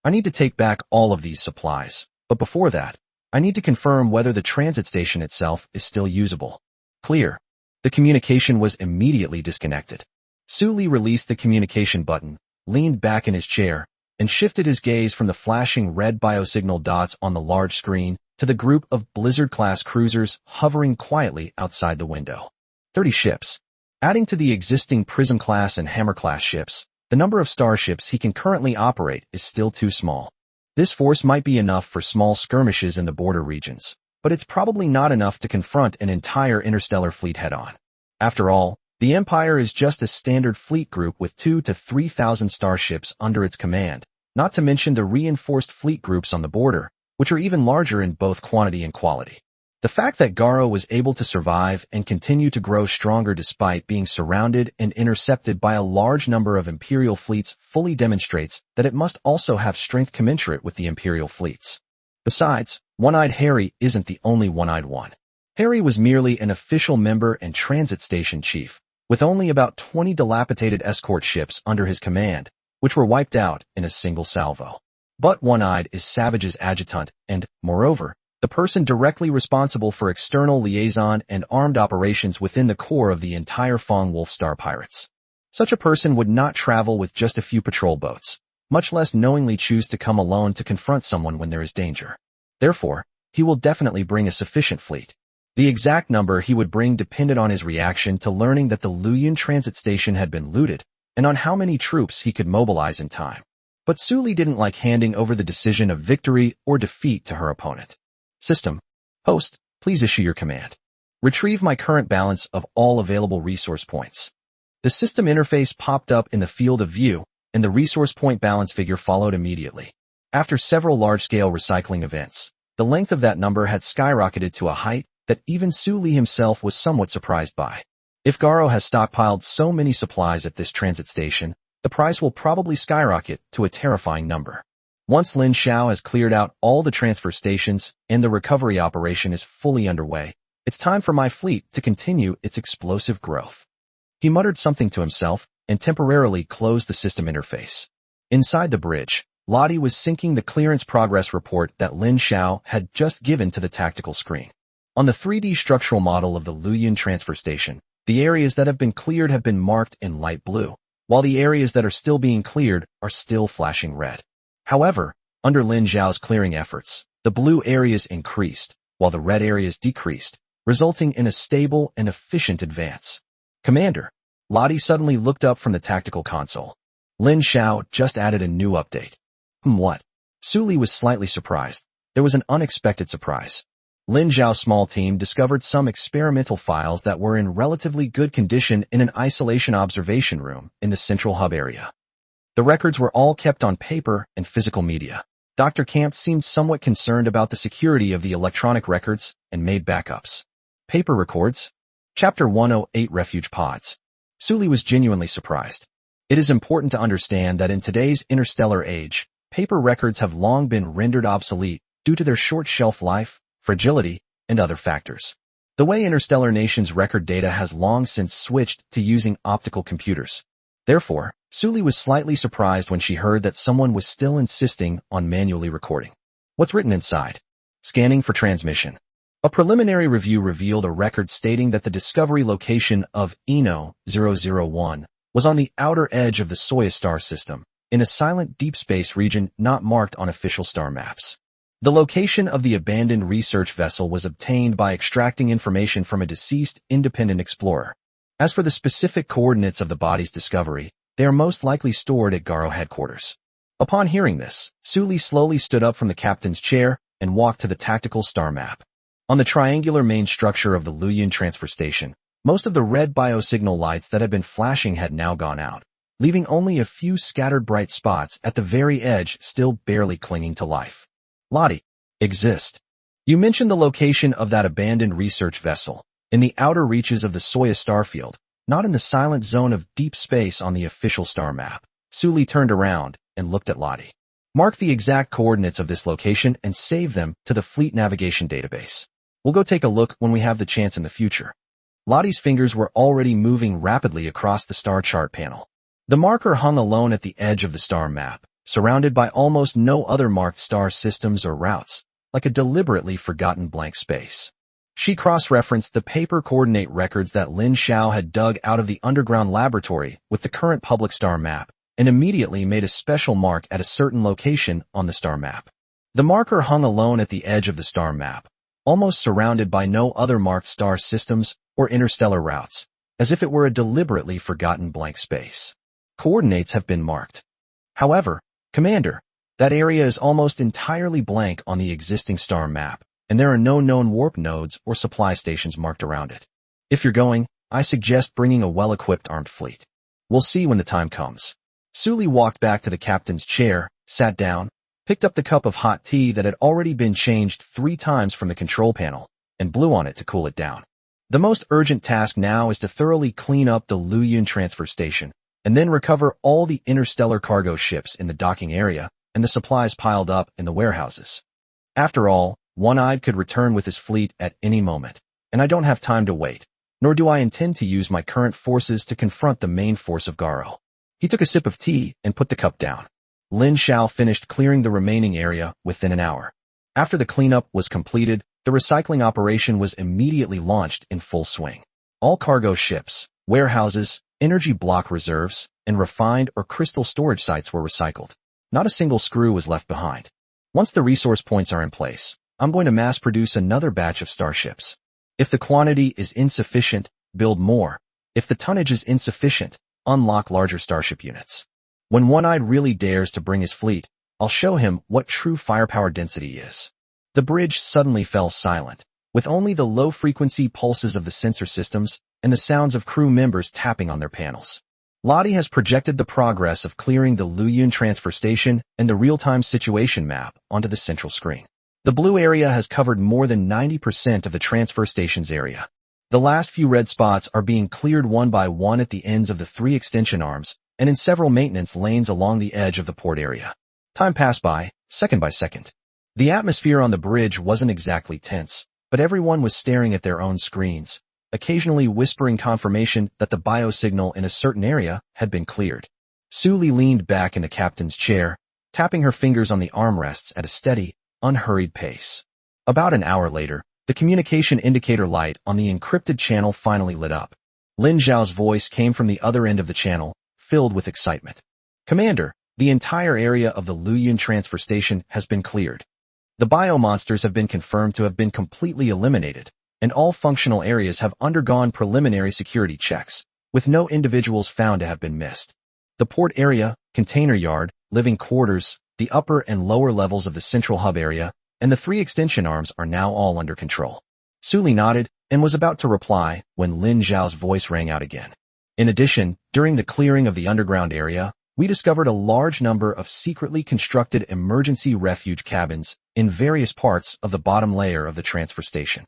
I need to take back all of these supplies, but before that, I need to confirm whether the transit station itself is still usable. Clear. The communication was immediately disconnected. Su Li released the communication button, leaned back in his chair, and shifted his gaze from the flashing red biosignal dots on the large screen to the group of Blizzard-class cruisers hovering quietly outside the window. 30 ships. Adding to the existing Prism-class and Hammer-class ships, the number of starships he can currently operate is still too small. This force might be enough for small skirmishes in the border regions, but it's probably not enough to confront an entire interstellar fleet head-on. After all, the Empire is just a standard fleet group with 2,000 to 3,000 starships under its command, not to mention the reinforced fleet groups on the border, which are even larger in both quantity and quality. The fact that Garo was able to survive and continue to grow stronger despite being surrounded and intercepted by a large number of Imperial fleets fully demonstrates that it must also have strength commensurate with the Imperial fleets. Besides, One-Eyed Harry isn't the only one-eyed one. Harry was merely an official member and transit station chief, with only about 20 dilapidated escort ships under his command, which were wiped out in a single salvo. But One-Eyed is Savage's adjutant and, moreover, the person directly responsible for external liaison and armed operations within the core of the entire Fong Wolfstar pirates. Such a person would not travel with just a few patrol boats, much less knowingly choose to come alone to confront someone when there is danger. Therefore, he will definitely bring a sufficient fleet. The exact number he would bring depended on his reaction to learning that the Luoyuan transit station had been looted, and on how many troops he could mobilize in time. But Su Li didn't like handing over the decision of victory or defeat to her opponent. System. Host, please issue your command. Retrieve my current balance of all available resource points. The system interface popped up in the field of view, and the resource point balance figure followed immediately. After several large-scale recycling events, the length of that number had skyrocketed to a height that even Su Li himself was somewhat surprised by. If Garo has stockpiled so many supplies at this transit station, the price will probably skyrocket to a terrifying number. Once Lin Zhao has cleared out all the transfer stations and the recovery operation is fully underway, it's time for my fleet to continue its explosive growth. He muttered something to himself and temporarily closed the system interface. Inside the bridge, Lottie was syncing the clearance progress report that Lin Zhao had just given to the tactical screen. On the 3D structural model of the Luoyuan transfer station, the areas that have been cleared have been marked in light blue, while the areas that are still being cleared are still flashing red. However, under Lin Zhao's clearing efforts, the blue areas increased, while the red areas decreased, resulting in a stable and efficient advance. Commander, Lottie suddenly looked up from the tactical console. Lin Zhao just added a new update. What? Su Li was slightly surprised. There was an unexpected surprise. Lin Zhao's small team discovered some experimental files that were in relatively good condition in an isolation observation room in the central hub area. The records were all kept on paper and physical media. Dr. Camp seemed somewhat concerned about the security of the electronic records and made backups. Paper records? Chapter 108 Refuge Pods. Sully was genuinely surprised. It is important to understand that in today's interstellar age, paper records have long been rendered obsolete due to their short shelf life, fragility, and other factors. The way interstellar nations record data has long since switched to using optical computers. Therefore, Sully was slightly surprised when she heard that someone was still insisting on manually recording. What's written inside? Scanning for transmission. A preliminary review revealed a record stating that the discovery location of Eno 001 was on the outer edge of the Soyuz star system, in a silent deep space region not marked on official star maps. The location of the abandoned research vessel was obtained by extracting information from a deceased independent explorer. As for the specific coordinates of the body's discovery, they are most likely stored at Garo headquarters. Upon hearing this, Sully slowly stood up from the captain's chair and walked to the tactical star map. On the triangular main structure of the Luyun transfer station, most of the red biosignal lights that had been flashing had now gone out, leaving only a few scattered bright spots at the very edge still barely clinging to life. Lottie, exist. You mentioned the location of that abandoned research vessel, in the outer reaches of the Soyuz starfield, not in the silent zone of deep space on the official star map. Sully turned around and looked at Lottie. Mark the exact coordinates of this location and save them to the fleet navigation database. We'll go take a look when we have the chance in the future. Lottie's fingers were already moving rapidly across the star chart panel. The marker hung alone at the edge of the star map, surrounded by almost no other marked star systems or routes, like a deliberately forgotten blank space. She cross-referenced the paper coordinate records that Lin Xiao had dug out of the underground laboratory with the current public star map, and immediately made a special mark at a certain location on the star map. The marker hung alone at the edge of the star map, almost surrounded by no other marked star systems or interstellar routes, as if it were a deliberately forgotten blank space. Coordinates have been marked. However, Commander, that area is almost entirely blank on the existing star map, and there are no known warp nodes or supply stations marked around it. If you're going, I suggest bringing a well-equipped armed fleet. We'll see when the time comes. Sully walked back to the captain's chair, sat down, picked up the cup of hot tea that had already been changed 3 times from the control panel, and blew on it to cool it down. The most urgent task now is to thoroughly clean up the Luyun transfer station, and then recover all the interstellar cargo ships in the docking area and the supplies piled up in the warehouses. After all, One-Eyed could return with his fleet at any moment, and I don't have time to wait, nor do I intend to use my current forces to confront the main force of Garo. He took a sip of tea and put the cup down. Lin Xiao finished clearing the remaining area within an hour. After the cleanup was completed, the recycling operation was immediately launched in full swing. All cargo ships, warehouses, energy block reserves, and refined or crystal storage sites were recycled. Not a single screw was left behind. Once the resource points are in place, I'm going to mass produce another batch of starships. If the quantity is insufficient, build more. If the tonnage is insufficient, unlock larger starship units. When One-Eyed really dares to bring his fleet, I'll show him what true firepower density is. The bridge suddenly fell silent, with only the low-frequency pulses of the sensor systems and the sounds of crew members tapping on their panels. Lottie has projected the progress of clearing the Luyun transfer station and the real-time situation map onto the central screen. The blue area has covered more than 90% of the transfer station's area. The last few red spots are being cleared one by one at the ends of the 3 extension arms and in several maintenance lanes along the edge of the port area. Time passed by second. The atmosphere on the bridge wasn't exactly tense, but everyone was staring at their own screens, occasionally whispering confirmation that the biosignal in a certain area had been cleared. Sully leaned back in the captain's chair, tapping her fingers on the armrests at a steady, unhurried pace. About an hour later, the communication indicator light on the encrypted channel finally lit up. Lin Zhao's voice came from the other end of the channel, filled with excitement. Commander, the entire area of the Luyun transfer station has been cleared. The biomonsters have been confirmed to have been completely eliminated, and all functional areas have undergone preliminary security checks, with no individuals found to have been missed. The port area, container yard, living quarters, the upper and lower levels of the central hub area, and the 3 extension arms are now all under control. Sully nodded and was about to reply when Lin Zhao's voice rang out again. In addition, during the clearing of the underground area, We discovered a large number of secretly constructed emergency refuge cabins in various parts of the bottom layer of the transfer station.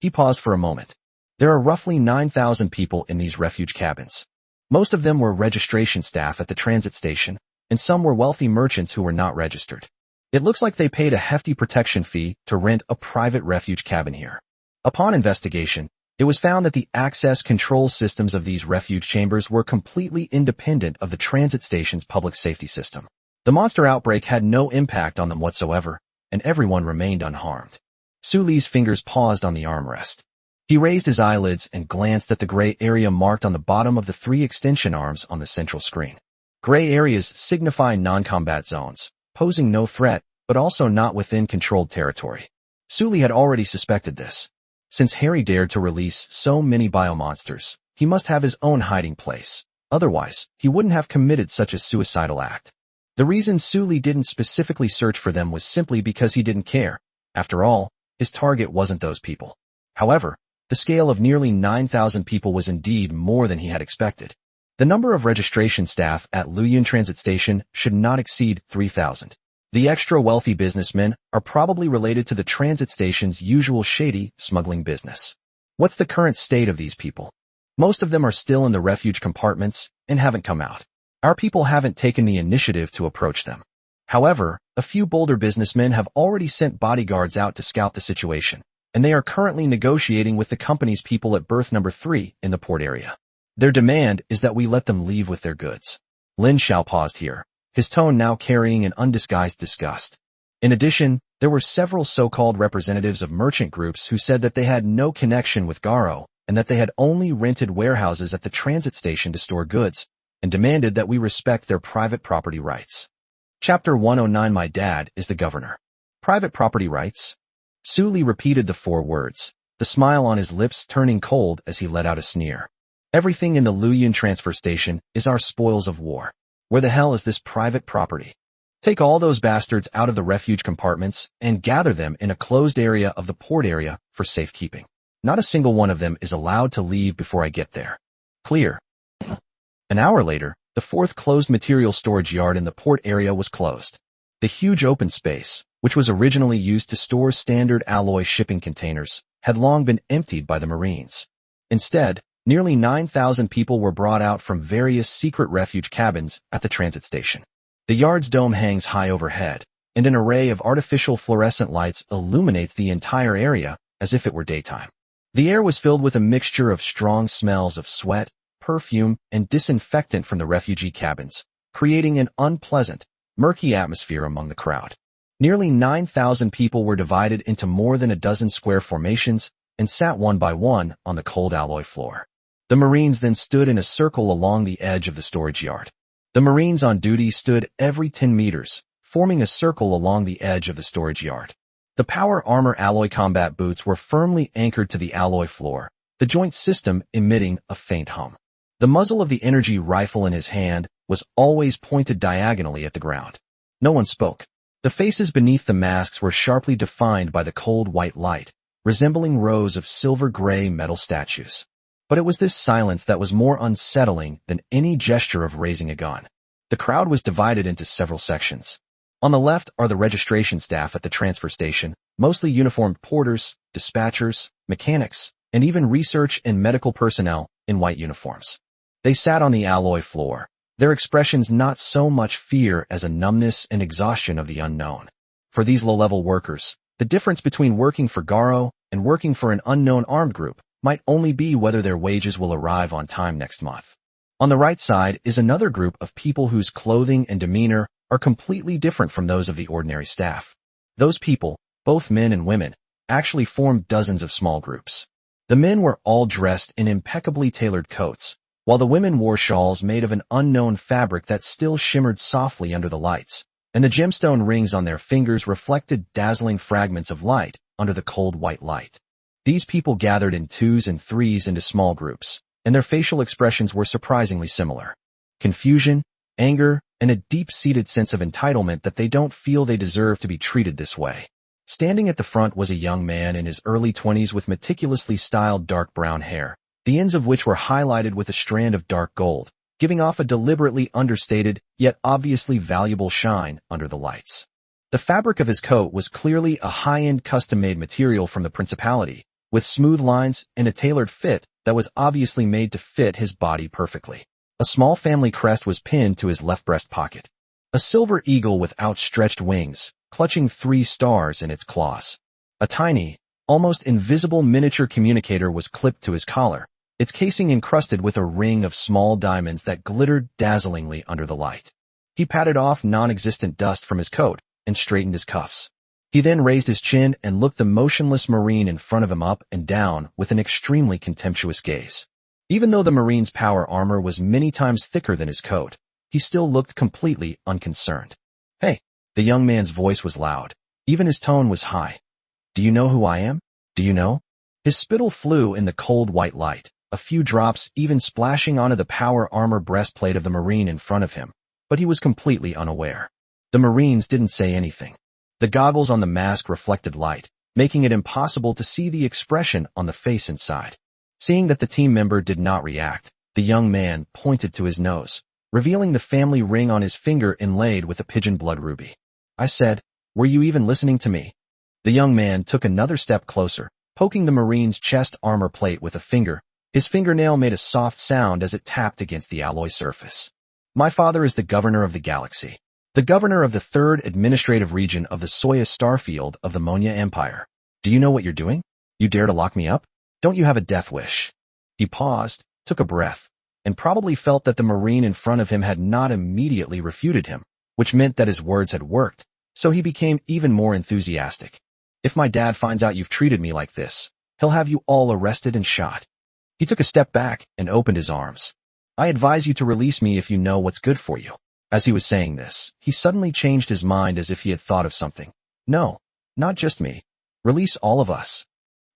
He paused for a moment. There are roughly 9,000 people in these refuge cabins. Most of them were registration staff at the transit station, and some were wealthy merchants who were not registered. It looks like they paid a hefty protection fee to rent a private refuge cabin here. Upon investigation, it was found that the access control systems of these refuge chambers were completely independent of the transit station's public safety system. The monster outbreak had no impact on them whatsoever, and everyone remained unharmed. Su Li's fingers paused on the armrest. He raised his eyelids and glanced at the gray area marked on the bottom of the 3 extension arms on the central screen. Gray areas signify non-combat zones, posing no threat, but also not within controlled territory. Su Li had already suspected this. Since Harry dared to release so many biomonsters, he must have his own hiding place. Otherwise, he wouldn't have committed such a suicidal act. The reason Su Li didn't specifically search for them was simply because he didn't care. After all, his target wasn't those people. However, the scale of nearly 9,000 people was indeed more than he had expected. The number of registration staff at Luoyun Transit Station should not exceed 3,000. The extra wealthy businessmen are probably related to the transit station's usual shady smuggling business. What's the current state of these people? Most of them are still in the refuge compartments and haven't come out. Our people haven't taken the initiative to approach them. However, a few bolder businessmen have already sent bodyguards out to scout the situation, and they are currently negotiating with the company's people at berth number 3 in the port area. Their demand is that we let them leave with their goods. Lin Xiao paused here, his tone now carrying an undisguised disgust. In addition, there were several so-called representatives of merchant groups who said that they had no connection with Garo and that they had only rented warehouses at the transit station to store goods, and demanded that we respect their private property rights. Chapter 109. My dad is the governor. Private property rights? Su Li repeated the 4 words, the smile on his lips turning cold as he let out a sneer. Everything in the Luoyun transfer station is our spoils of war. Where the hell is this private property? Take all those bastards out of the refuge compartments and gather them in a closed area of the port area for safekeeping. Not a single one of them is allowed to leave before I get there. Clear. An hour later, the 4th closed material storage yard in the port area was closed. The huge open space, which was originally used to store standard alloy shipping containers, had long been emptied by the Marines. Instead, nearly 9,000 people were brought out from various secret refuge cabins at the transit station. The yard's dome hangs high overhead, and an array of artificial fluorescent lights illuminates the entire area as if it were daytime. The air was filled with a mixture of strong smells of sweat, perfume, and disinfectant from the refugee cabins, creating an unpleasant, murky atmosphere among the crowd. Nearly 9,000 people were divided into more than a dozen square formations and sat one by one on the cold alloy floor. The Marines then stood in a circle along the edge of the storage yard. The Marines on duty stood every 10 meters, forming a circle along the edge of the storage yard. The power armor alloy combat boots were firmly anchored to the alloy floor, the joint system emitting a faint hum. The muzzle of the energy rifle in his hand was always pointed diagonally at the ground. No one spoke. The faces beneath the masks were sharply defined by the cold white light, resembling rows of silver-gray metal statues. But it was this silence that was more unsettling than any gesture of raising a gun. The crowd was divided into several sections. On the left are the registration staff at the transfer station, mostly uniformed porters, dispatchers, mechanics, and even research and medical personnel in white uniforms. They sat on the alloy floor, their expressions not so much fear as a numbness and exhaustion of the unknown. For these low-level workers, the difference between working for Garo and working for an unknown armed group might only be whether their wages will arrive on time next month. On the right side is another group of people whose clothing and demeanor are completely different from those of the ordinary staff. Those people, both men and women, actually formed dozens of small groups. The men were all dressed in impeccably tailored coats, while the women wore shawls made of an unknown fabric that still shimmered softly under the lights, and the gemstone rings on their fingers reflected dazzling fragments of light under the cold white light. These people gathered in 2s and 3s into small groups, and their facial expressions were surprisingly similar. Confusion, anger, and a deep-seated sense of entitlement that they don't feel they deserve to be treated this way. Standing at the front was a young man in his early 20s with meticulously styled dark brown hair, the ends of which were highlighted with a strand of dark gold, giving off a deliberately understated, yet obviously valuable shine under the lights. The fabric of his coat was clearly a high-end custom-made material from the Principality, with smooth lines and a tailored fit that was obviously made to fit his body perfectly. A small family crest was pinned to his left breast pocket. A silver eagle with outstretched wings, clutching 3 stars in its claws. A tiny, almost invisible miniature communicator was clipped to his collar, its casing encrusted with a ring of small diamonds that glittered dazzlingly under the light. He patted off non-existent dust from his coat and straightened his cuffs. He then raised his chin and looked the motionless Marine in front of him up and down with an extremely contemptuous gaze. Even though the Marine's power armor was many times thicker than his coat, he still looked completely unconcerned. "Hey," the young man's voice was loud. Even his tone was high. "Do you know who I am? Do you know?" His spittle flew in the cold white light, a few drops even splashing onto the power armor breastplate of the Marine in front of him, but he was completely unaware. The Marines didn't say anything. The goggles on the mask reflected light, making it impossible to see the expression on the face inside. Seeing that the team member did not react, the young man pointed to his nose, revealing the family ring on his finger inlaid with a pigeon blood ruby. I said, "Were you even listening to me?" The young man took another step closer, poking the Marine's chest armor plate with a finger. His fingernail made a soft sound as it tapped against the alloy surface. "My father is the governor of the galaxy. The governor of the 3rd administrative region of the Soyuz starfield of the Monya Empire. Do you know what you're doing? You dare to lock me up? Don't you have a death wish?" He paused, took a breath, and probably felt that the Marine in front of him had not immediately refuted him, which meant that his words had worked, so he became even more enthusiastic. "If my dad finds out you've treated me like this, he'll have you all arrested and shot." He took a step back and opened his arms. "I advise you to release me if you know what's good for you." As he was saying this, he suddenly changed his mind as if he had thought of something. "No, not just me. Release all of us.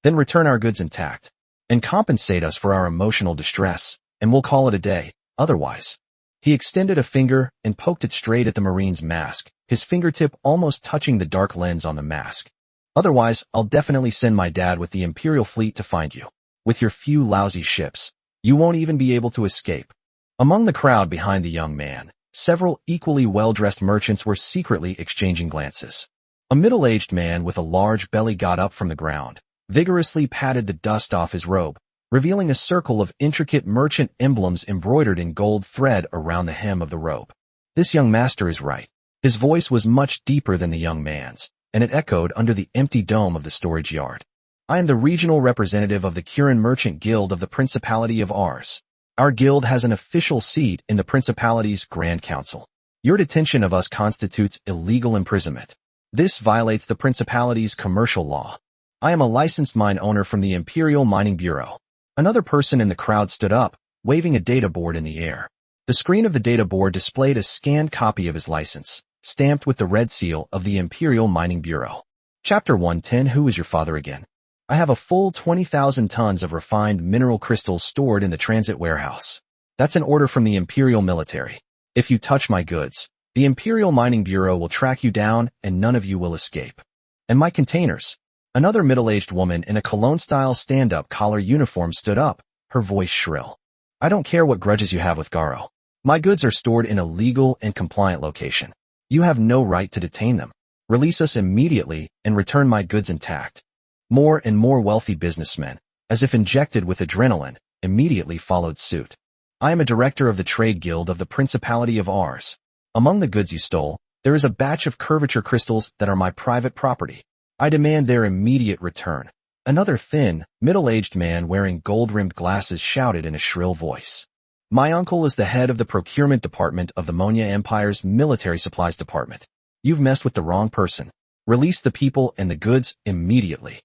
Then return our goods intact, and compensate us for our emotional distress, and we'll call it a day, otherwise." He extended a finger and poked it straight at the Marine's mask, his fingertip almost touching the dark lens on the mask. "Otherwise, I'll definitely send my dad with the Imperial fleet to find you. With your few lousy ships, you won't even be able to escape." Among the crowd behind the young man, several equally well-dressed merchants were secretly exchanging glances. A middle-aged man with a large belly got up from the ground, vigorously patted the dust off his robe, revealing a circle of intricate merchant emblems embroidered in gold thread around the hem of the robe. "This young master is right." His voice was much deeper than the young man's, and it echoed under the empty dome of the storage yard. "I am the regional representative of the Kirin Merchant Guild of the Principality of Ars. Our guild has an official seat in the Principality's Grand Council. Your detention of us constitutes illegal imprisonment. This violates the Principality's commercial law. I am a licensed mine owner from the Imperial Mining Bureau." Another person in the crowd stood up, waving a data board in the air. The screen of the data board displayed a scanned copy of his license, stamped with the red seal of the Imperial Mining Bureau. Chapter 110. Who is your father again? "I have a full 20,000 tons of refined mineral crystals stored in the transit warehouse. That's an order from the Imperial military. If you touch my goods, the Imperial Mining Bureau will track you down and none of you will escape. And my containers." Another middle-aged woman in a Cologne-style stand-up collar uniform stood up, her voice shrill. "I don't care what grudges you have with Garo. My goods are stored in a legal and compliant location. You have no right to detain them. Release us immediately and return my goods intact." More and more wealthy businessmen, as if injected with adrenaline, immediately followed suit. "I am a director of the Trade Guild of the Principality of Ars. Among the goods you stole, there is a batch of curvature crystals that are my private property. I demand their immediate return." Another thin, middle-aged man wearing gold-rimmed glasses shouted in a shrill voice. "My uncle is the head of the procurement department of the Monya Empire's military supplies department. You've messed with the wrong person. Release the people and the goods immediately."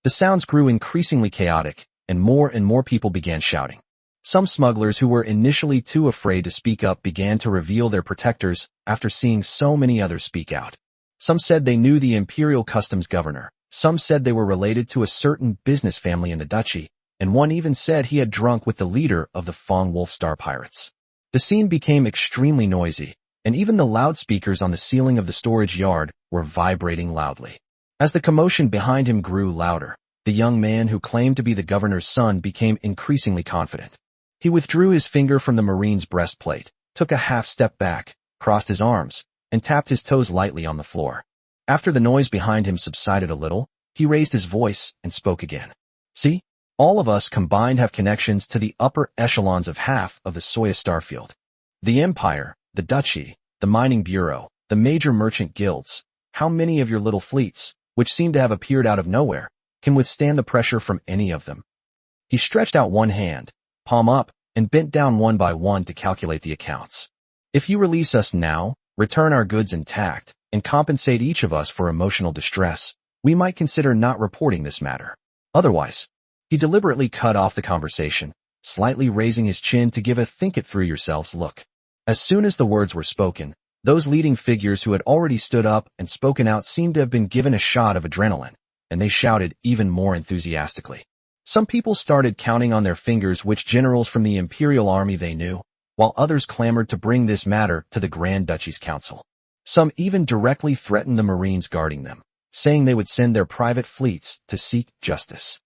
The sounds grew increasingly chaotic, and more people began shouting. Some smugglers who were initially too afraid to speak up began to reveal their protectors after seeing so many others speak out. Some said they knew the Imperial Customs Governor, some said they were related to a certain business family in the duchy, and one even said he had drunk with the leader of the Fong Wolf Star Pirates. The scene became extremely noisy, and even the loudspeakers on the ceiling of the storage yard were vibrating loudly. As the commotion behind him grew louder, the young man who claimed to be the governor's son became increasingly confident. He withdrew his finger from the Marine's breastplate, took a half step back, crossed his arms, and tapped his toes lightly on the floor. After the noise behind him subsided a little, he raised his voice and spoke again. See? All of us combined have connections to the upper echelons of half of the Soyuz starfield. The Empire, the Duchy, the Mining Bureau, the major merchant guilds. How many of your little fleets, which seem to have appeared out of nowhere, can withstand the pressure from any of them? He stretched out one hand, palm up, and bent down one by one to calculate the accounts. If you release us now, return our goods intact, and compensate each of us for emotional distress, we might consider not reporting this matter. Otherwise, he deliberately cut off the conversation, slightly raising his chin to give a think-it-through-yourselves look. As soon as the words were spoken, those leading figures who had already stood up and spoken out seemed to have been given a shot of adrenaline, and they shouted even more enthusiastically. Some people started counting on their fingers which generals from the Imperial Army they knew, while others clamored to bring this matter to the Grand Duchy's council. Some even directly threatened the Marines guarding them, saying they would send their private fleets to seek justice.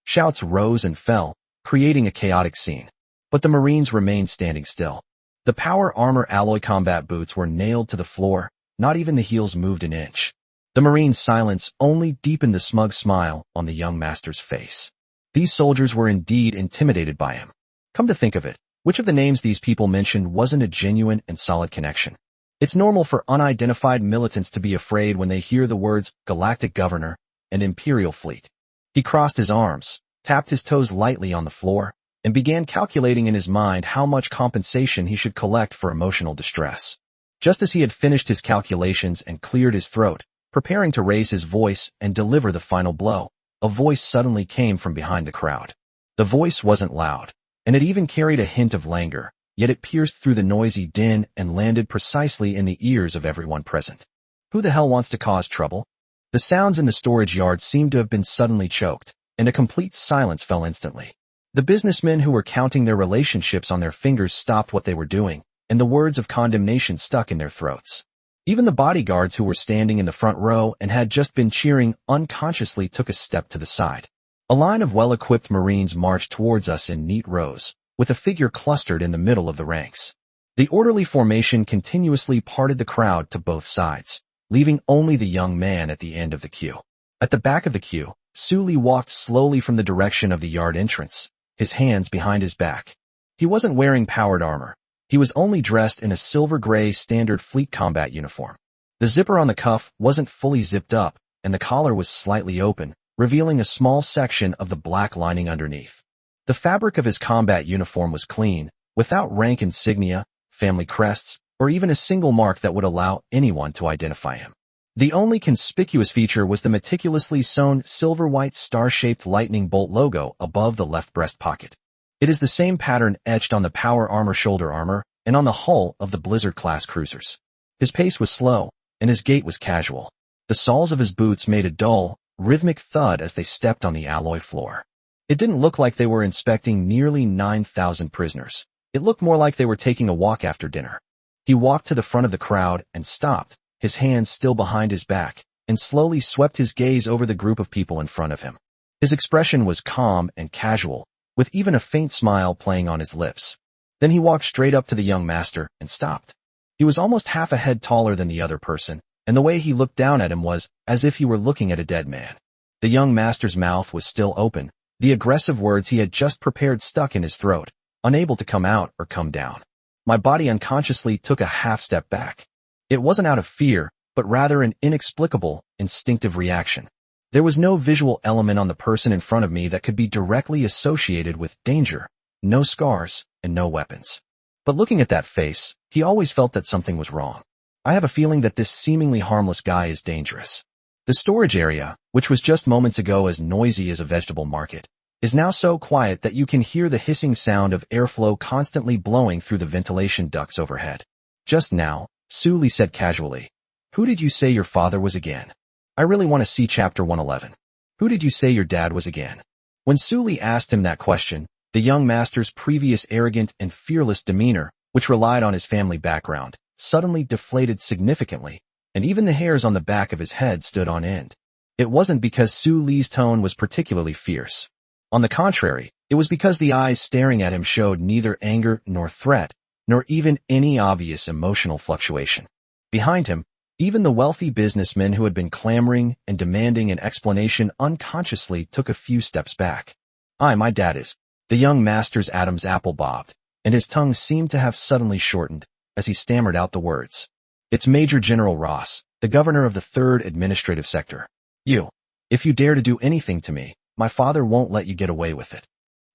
Shouts rose and fell, creating a chaotic scene. But the Marines remained standing still. The power armor alloy combat boots were nailed to the floor, not even the heels moved an inch. The Marines' silence only deepened the smug smile on the young master's face. These soldiers were indeed intimidated by him. Come to think of it, which of the names these people mentioned wasn't a genuine and solid connection? It's normal for unidentified militants to be afraid when they hear the words Galactic Governor and Imperial Fleet. He crossed his arms, tapped his toes lightly on the floor, and began calculating in his mind how much compensation he should collect for emotional distress. Just as he had finished his calculations and cleared his throat, preparing to raise his voice and deliver the final blow, a voice suddenly came from behind the crowd. The voice wasn't loud, and it even carried a hint of languor, yet it pierced through the noisy din and landed precisely in the ears of everyone present. Who the hell wants to cause trouble? The sounds in the storage yard seemed to have been suddenly choked, and a complete silence fell instantly. The businessmen who were counting their relationships on their fingers stopped what they were doing, and the words of condemnation stuck in their throats. Even the bodyguards who were standing in the front row and had just been cheering unconsciously took a step to the side. A line of well-equipped Marines marched towards us in neat rows, with a figure clustered in the middle of the ranks. The orderly formation continuously parted the crowd to both sides, leaving only the young man at the end of the queue. At the back of the queue, Sully walked slowly from the direction of the yard entrance, his hands behind his back. He wasn't wearing powered armor. He was only dressed in a silver-gray standard fleet combat uniform. The zipper on the cuff wasn't fully zipped up, and the collar was slightly open, revealing a small section of the black lining underneath. The fabric of his combat uniform was clean, without rank insignia, family crests, or even a single mark that would allow anyone to identify him. The only conspicuous feature was the meticulously sewn silver-white star-shaped lightning bolt logo above the left breast pocket. It is the same pattern etched on the power armor shoulder armor and on the hull of the Blizzard-class cruisers. His pace was slow, and his gait was casual. The soles of his boots made a dull, rhythmic thud as they stepped on the alloy floor. It didn't look like they were inspecting nearly 9,000 prisoners. It looked more like they were taking a walk after dinner. He walked to the front of the crowd and stopped, his hands still behind his back, and slowly swept his gaze over the group of people in front of him. His expression was calm and casual, with even a faint smile playing on his lips. Then he walked straight up to the young master and stopped. He was almost half a head taller than the other person, and the way he looked down at him was as if he were looking at a dead man. The young master's mouth was still open, the aggressive words he had just prepared stuck in his throat, unable to come out or come down. My body unconsciously took a half step back. It wasn't out of fear, but rather an inexplicable, instinctive reaction. There was no visual element on the person in front of me that could be directly associated with danger, no scars, and no weapons. But looking at that face, he always felt that something was wrong. I have a feeling that this seemingly harmless guy is dangerous. The storage area, which was just moments ago as noisy as a vegetable market, is now so quiet that you can hear the hissing sound of airflow constantly blowing through the ventilation ducts overhead. Just now, Sully said casually, "Who did you say your father was again? I really want to see chapter 111. Who did you say your dad was again?" When Sully asked him that question, the young master's previous arrogant and fearless demeanor, which relied on his family background, suddenly deflated significantly, and even the hairs on the back of his head stood on end. It wasn't because Sully's tone was particularly fierce. On the contrary, it was because the eyes staring at him showed neither anger nor threat, nor even any obvious emotional fluctuation. Behind him, even the wealthy businessmen who had been clamoring and demanding an explanation unconsciously took a few steps back. My dad is. The young master's Adam's apple bobbed, and his tongue seemed to have suddenly shortened as he stammered out the words. It's Major General Ross, the governor of the 3rd Administrative Sector. If you dare to do anything to me, my father won't let you get away with it.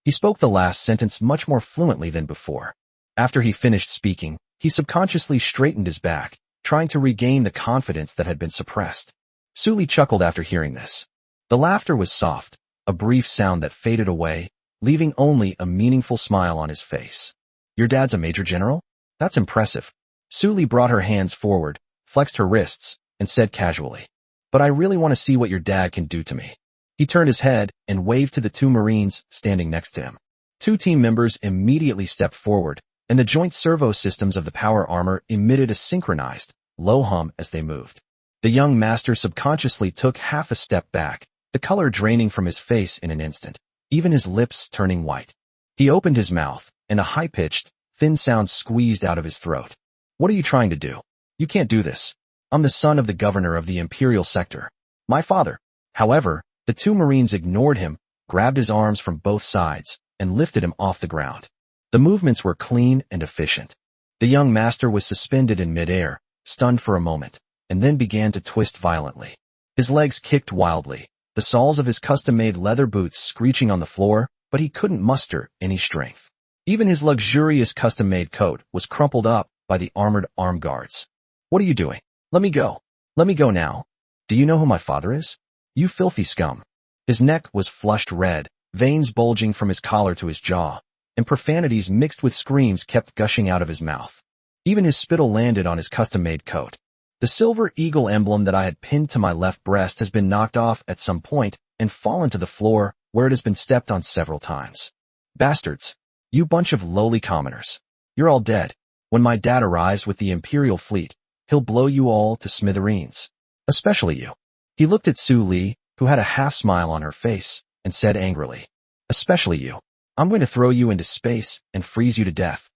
He spoke the last sentence much more fluently than before. After he finished speaking, he subconsciously straightened his back, trying to regain the confidence that had been suppressed. Suli chuckled after hearing this. The laughter was soft, a brief sound that faded away, leaving only a meaningful smile on his face. Your dad's a major general? That's impressive. Suli brought her hands forward, flexed her wrists, and said casually, but I really want to see what your dad can do to me. He turned his head and waved to the 2 Marines standing next to him. 2 team members immediately stepped forward, and the joint servo systems of the power armor emitted a synchronized, low hum as they moved. The young master subconsciously took half a step back, the color draining from his face in an instant, even his lips turning white. He opened his mouth, and a high-pitched, thin sound squeezed out of his throat. What are you trying to do? You can't do this. I'm the son of the governor of the Imperial Sector. My father. However, the 2 Marines ignored him, grabbed his arms from both sides, and lifted him off the ground. The movements were clean and efficient. The young master was suspended in midair, stunned for a moment, and then began to twist violently. His legs kicked wildly, the soles of his custom-made leather boots screeching on the floor, but he couldn't muster any strength. Even his luxurious custom-made coat was crumpled up by the armored arm guards. What are you doing? Let me go. Let me go now. Do you know who my father is? You filthy scum. His neck was flushed red, veins bulging from his collar to his jaw, and profanities mixed with screams kept gushing out of his mouth. Even his spittle landed on his custom-made coat. The silver eagle emblem that I had pinned to my left breast has been knocked off at some point and fallen to the floor where it has been stepped on several times. Bastards. You bunch of lowly commoners. You're all dead. When my dad arrives with the Imperial fleet, he'll blow you all to smithereens. Especially you. He looked at Su Li, who had a half-smile on her face, and said angrily, especially you. I'm going to throw you into space and freeze you to death.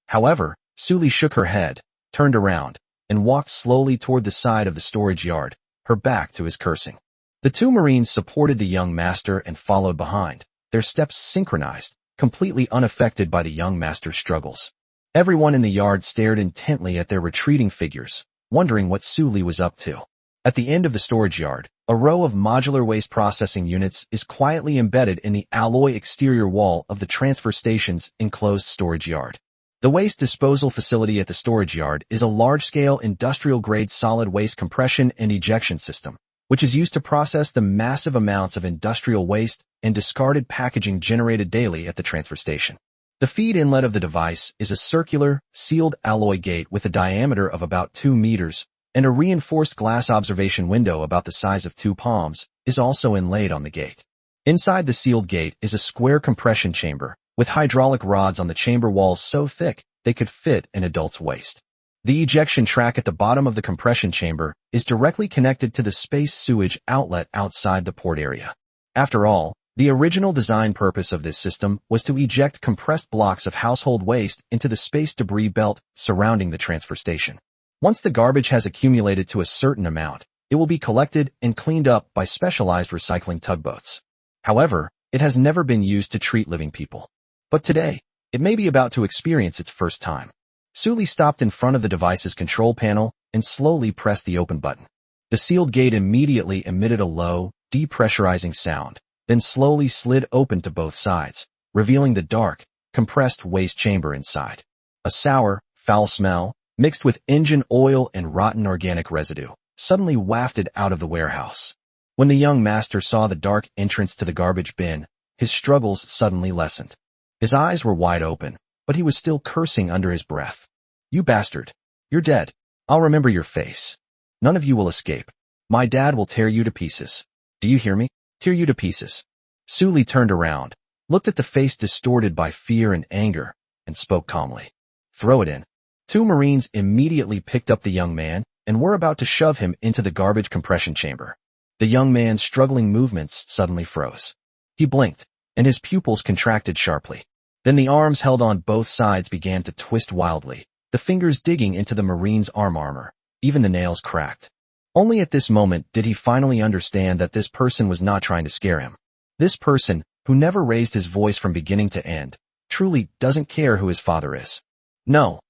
However, Su Li shook her head, turned around, and walked slowly toward the side of the storage yard, her back to his cursing. The 2 Marines supported the young master and followed behind, their steps synchronized, completely unaffected by the young master's struggles. Everyone in the yard stared intently at their retreating figures, wondering what Su Li was up to. At the end of the storage yard, a row of modular waste processing units is quietly embedded in the alloy exterior wall of the transfer station's enclosed storage yard. The waste disposal facility at the storage yard is a large-scale industrial-grade solid waste compression and ejection system, which is used to process the massive amounts of industrial waste and discarded packaging generated daily at the transfer station. The feed inlet of the device is a circular, sealed alloy gate with a diameter of about 2 meters, and a reinforced glass observation window about the size of 2 palms is also inlaid on the gate. Inside the sealed gate is a square compression chamber, with hydraulic rods on the chamber walls so thick they could fit an adult's waist. The ejection track at the bottom of the compression chamber is directly connected to the space sewage outlet outside the port area. After all, the original design purpose of this system was to eject compressed blocks of household waste into the space debris belt surrounding the transfer station. Once the garbage has accumulated to a certain amount, it will be collected and cleaned up by specialized recycling tugboats. However, it has never been used to treat living people. But today, it may be about to experience its first time. Suli stopped in front of the device's control panel and slowly pressed the open button. The sealed gate immediately emitted a low, depressurizing sound, then slowly slid open to both sides, revealing the dark, compressed waste chamber inside. A sour, foul smell, mixed with engine oil and rotten organic residue, suddenly wafted out of the warehouse. When the young master saw the dark entrance to the garbage bin, his struggles suddenly lessened. His eyes were wide open, but he was still cursing under his breath. You bastard. You're dead. I'll remember your face. None of you will escape. My dad will tear you to pieces. Do you hear me? Tear you to pieces. Suli turned around, looked at the face distorted by fear and anger, and spoke calmly. Throw it in. 2 Marines immediately picked up the young man and were about to shove him into the garbage compression chamber. The young man's struggling movements suddenly froze. He blinked, and his pupils contracted sharply. Then the arms held on both sides began to twist wildly, the fingers digging into the Marine's armor. Even the nails cracked. Only at this moment did he finally understand that this person was not trying to scare him. This person, who never raised his voice from beginning to end, truly doesn't care who his father is. No,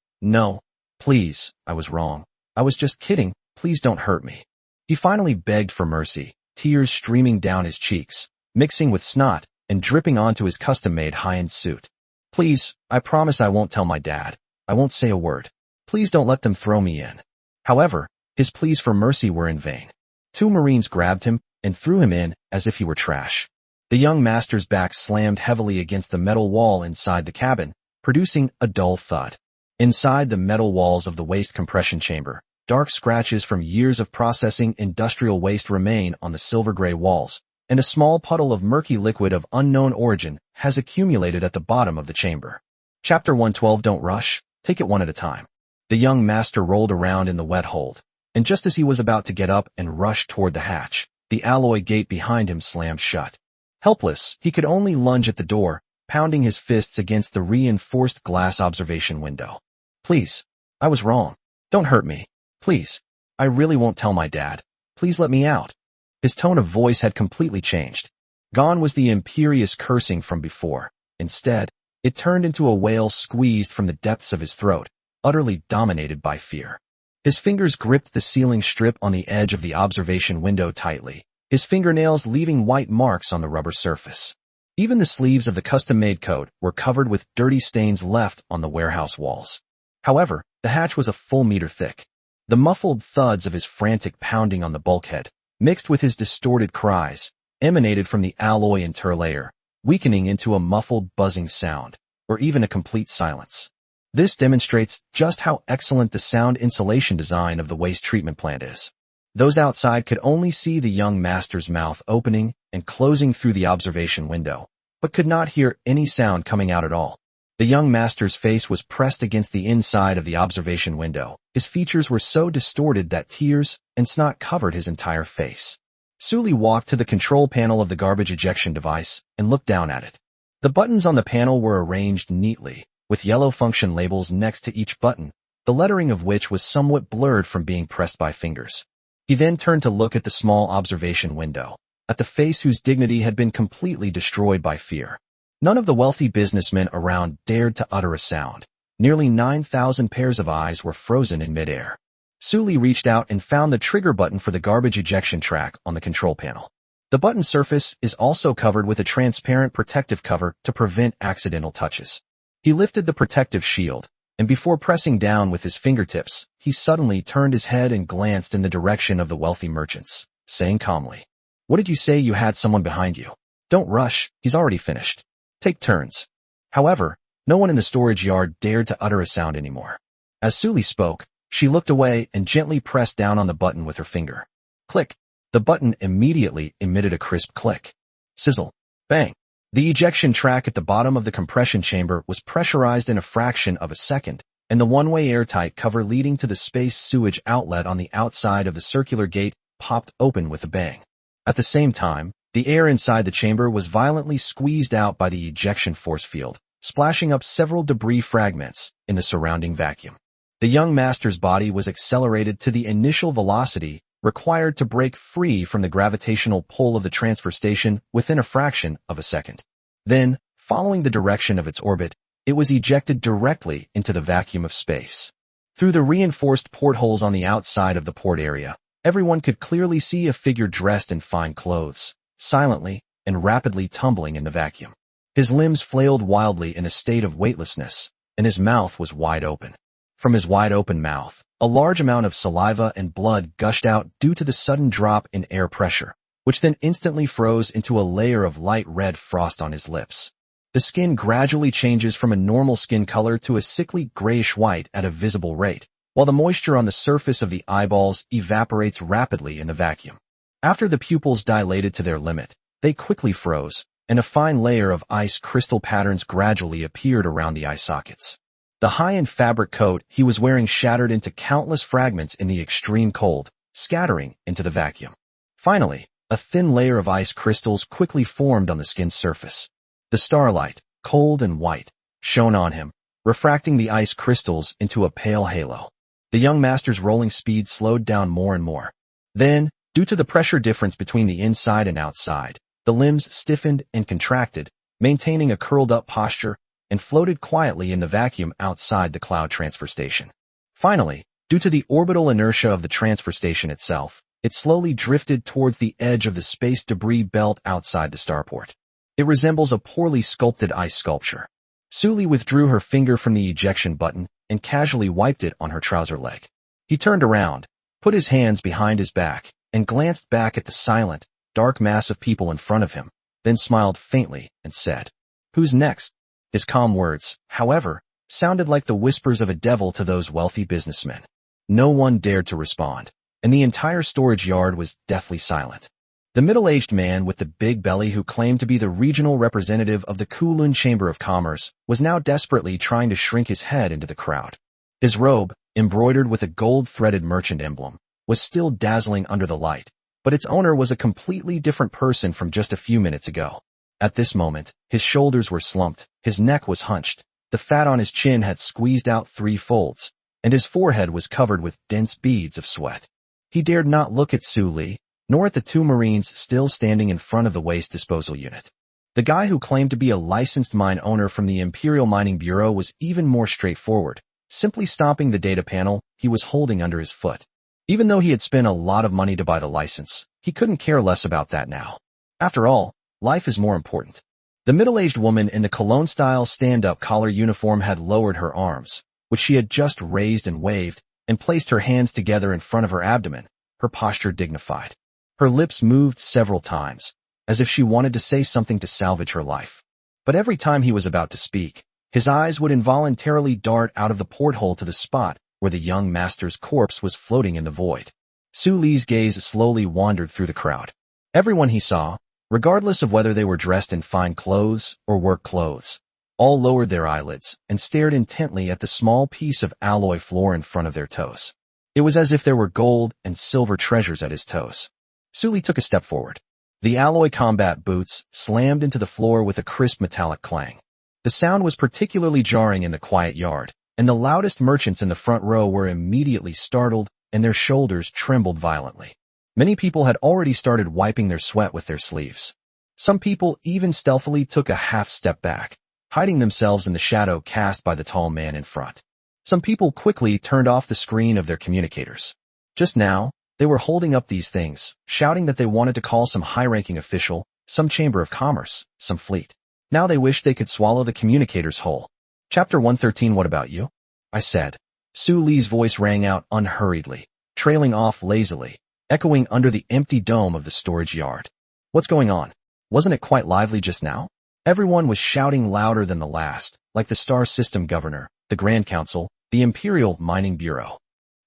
please, I was wrong. I was just kidding, please don't hurt me. He finally begged for mercy, tears streaming down his cheeks, mixing with snot and dripping onto his custom-made high-end suit. Please, I promise I won't tell my dad. I won't say a word. Please don't let them throw me in. However, his pleas for mercy were in vain. Two Marines grabbed him and threw him in as if he were trash. The young master's back slammed heavily against the metal wall inside the cabin, producing a dull thud. Inside the metal walls of the waste compression chamber, dark scratches from years of processing industrial waste remain on the silver-gray walls, and a small puddle of murky liquid of unknown origin has accumulated at the bottom of the chamber. Chapter 112. Don't rush, take it one at a time. The young master rolled around in the wet hold, and just as he was about to get up and rush toward the hatch, the alloy gate behind him slammed shut. Helpless, he could only lunge at the door, pounding his fists against the reinforced glass observation window. Please, I was wrong. Don't hurt me. Please, I really won't tell my dad. Please let me out. His tone of voice had completely changed. Gone was the imperious cursing from before. Instead, it turned into a wail squeezed from the depths of his throat, utterly dominated by fear. His fingers gripped the ceiling strip on the edge of the observation window tightly, his fingernails leaving white marks on the rubber surface. Even the sleeves of the custom-made coat were covered with dirty stains left on the warehouse walls. However, the hatch was a full meter thick. The muffled thuds of his frantic pounding on the bulkhead, mixed with his distorted cries, emanated from the alloy interlayer, weakening into a muffled buzzing sound, or even a complete silence. This demonstrates just how excellent the sound insulation design of the waste treatment plant is. Those outside could only see the young master's mouth opening and closing through the observation window, but could not hear any sound coming out at all. The young master's face was pressed against the inside of the observation window. His features were so distorted that tears and snot covered his entire face. Sully walked to the control panel of the garbage ejection device and looked down at it. The buttons on the panel were arranged neatly, with yellow function labels next to each button, the lettering of which was somewhat blurred from being pressed by fingers. He then turned to look at the small observation window, at the face whose dignity had been completely destroyed by fear. None of the wealthy businessmen around dared to utter a sound. Nearly 9,000 pairs of eyes were frozen in midair. Sully reached out and found the trigger button for the garbage ejection track on the control panel. The button surface is also covered with a transparent protective cover to prevent accidental touches. He lifted the protective shield, and before pressing down with his fingertips, he suddenly turned his head and glanced in the direction of the wealthy merchants, saying calmly, "What did you say you had someone behind you? Don't rush, he's already finished. Take turns." However, no one in the storage yard dared to utter a sound anymore. As Sully spoke, she looked away and gently pressed down on the button with her finger. Click. The button immediately emitted a crisp click. Sizzle. Bang. The ejection track at the bottom of the compression chamber was pressurized in a fraction of a second, and the one-way airtight cover leading to the space sewage outlet on the outside of the circular gate popped open with a bang. At the same time, the air inside the chamber was violently squeezed out by the ejection force field, splashing up several debris fragments in the surrounding vacuum. The young master's body was accelerated to the initial velocity required to break free from the gravitational pull of the transfer station within a fraction of a second. Then, following the direction of its orbit, it was ejected directly into the vacuum of space. Through the reinforced portholes on the outside of the port area, everyone could clearly see a figure dressed in fine clothes, silently and rapidly tumbling in the vacuum. His limbs flailed wildly in a state of weightlessness, and his mouth was wide open. From his wide-open mouth, a large amount of saliva and blood gushed out due to the sudden drop in air pressure, which then instantly froze into a layer of light red frost on his lips. The skin gradually changes from a normal skin color to a sickly grayish-white at a visible rate, while the moisture on the surface of the eyeballs evaporates rapidly in the vacuum. After the pupils dilated to their limit, they quickly froze, and a fine layer of ice crystal patterns gradually appeared around the eye sockets. The high-end fabric coat he was wearing shattered into countless fragments in the extreme cold, scattering into the vacuum. Finally, a thin layer of ice crystals quickly formed on the skin's surface. The starlight, cold and white, shone on him, refracting the ice crystals into a pale halo. The young master's rolling speed slowed down more and more. Then, due to the pressure difference between the inside and outside, the limbs stiffened and contracted, maintaining a curled-up posture, and floated quietly in the vacuum outside the cloud transfer station. Finally, due to the orbital inertia of the transfer station itself, it slowly drifted towards the edge of the space debris belt outside the starport. It resembles a poorly sculpted ice sculpture. Suli withdrew her finger from the ejection button and casually wiped it on her trouser leg. He turned around, put his hands behind his back, and glanced back at the silent, dark mass of people in front of him, then smiled faintly and said, "Who's next?" His calm words, however, sounded like the whispers of a devil to those wealthy businessmen. No one dared to respond, and the entire storage yard was deathly silent. The middle-aged man with the big belly who claimed to be the regional representative of the Kowloon Chamber of Commerce was now desperately trying to shrink his head into the crowd. His robe, embroidered with a gold-threaded merchant emblem, was still dazzling under the light, but its owner was a completely different person from just a few minutes ago. At this moment, his shoulders were slumped, his neck was hunched, the fat on his chin had squeezed out 3 folds, and his forehead was covered with dense beads of sweat. He dared not look at Suli, nor at the 2 Marines still standing in front of the waste disposal unit. The guy who claimed to be a licensed mine owner from the Imperial Mining Bureau was even more straightforward, simply stomping the data panel he was holding under his foot. Even though he had spent a lot of money to buy the license, he couldn't care less about that now. After all, life is more important. The middle-aged woman in the Cologne-style stand-up collar uniform had lowered her arms, which she had just raised and waved, and placed her hands together in front of her abdomen, her posture dignified. Her lips moved several times, as if she wanted to say something to salvage her life. But every time he was about to speak, his eyes would involuntarily dart out of the porthole to the spot where the young master's corpse was floating in the void. Suli's gaze slowly wandered through the crowd. Everyone he saw, regardless of whether they were dressed in fine clothes or work clothes, all lowered their eyelids and stared intently at the small piece of alloy floor in front of their toes. It was as if there were gold and silver treasures at his toes. Suli took a step forward. The alloy combat boots slammed into the floor with a crisp metallic clang. The sound was particularly jarring in the quiet yard, and the loudest merchants in the front row were immediately startled and their shoulders trembled violently. Many people had already started wiping their sweat with their sleeves. Some people even stealthily took a half step back, hiding themselves in the shadow cast by the tall man in front. Some people quickly turned off the screen of their communicators. Just now, they were holding up these things, shouting that they wanted to call some high-ranking official, some chamber of commerce, some fleet. Now they wished they could swallow the communicators whole. Chapter 113. What about you? I said. Suli's voice rang out unhurriedly, trailing off lazily, echoing under the empty dome of the storage yard. What's going on? Wasn't it quite lively just now? Everyone was shouting louder than the last, like the Star System Governor, the Grand Council, the Imperial Mining Bureau.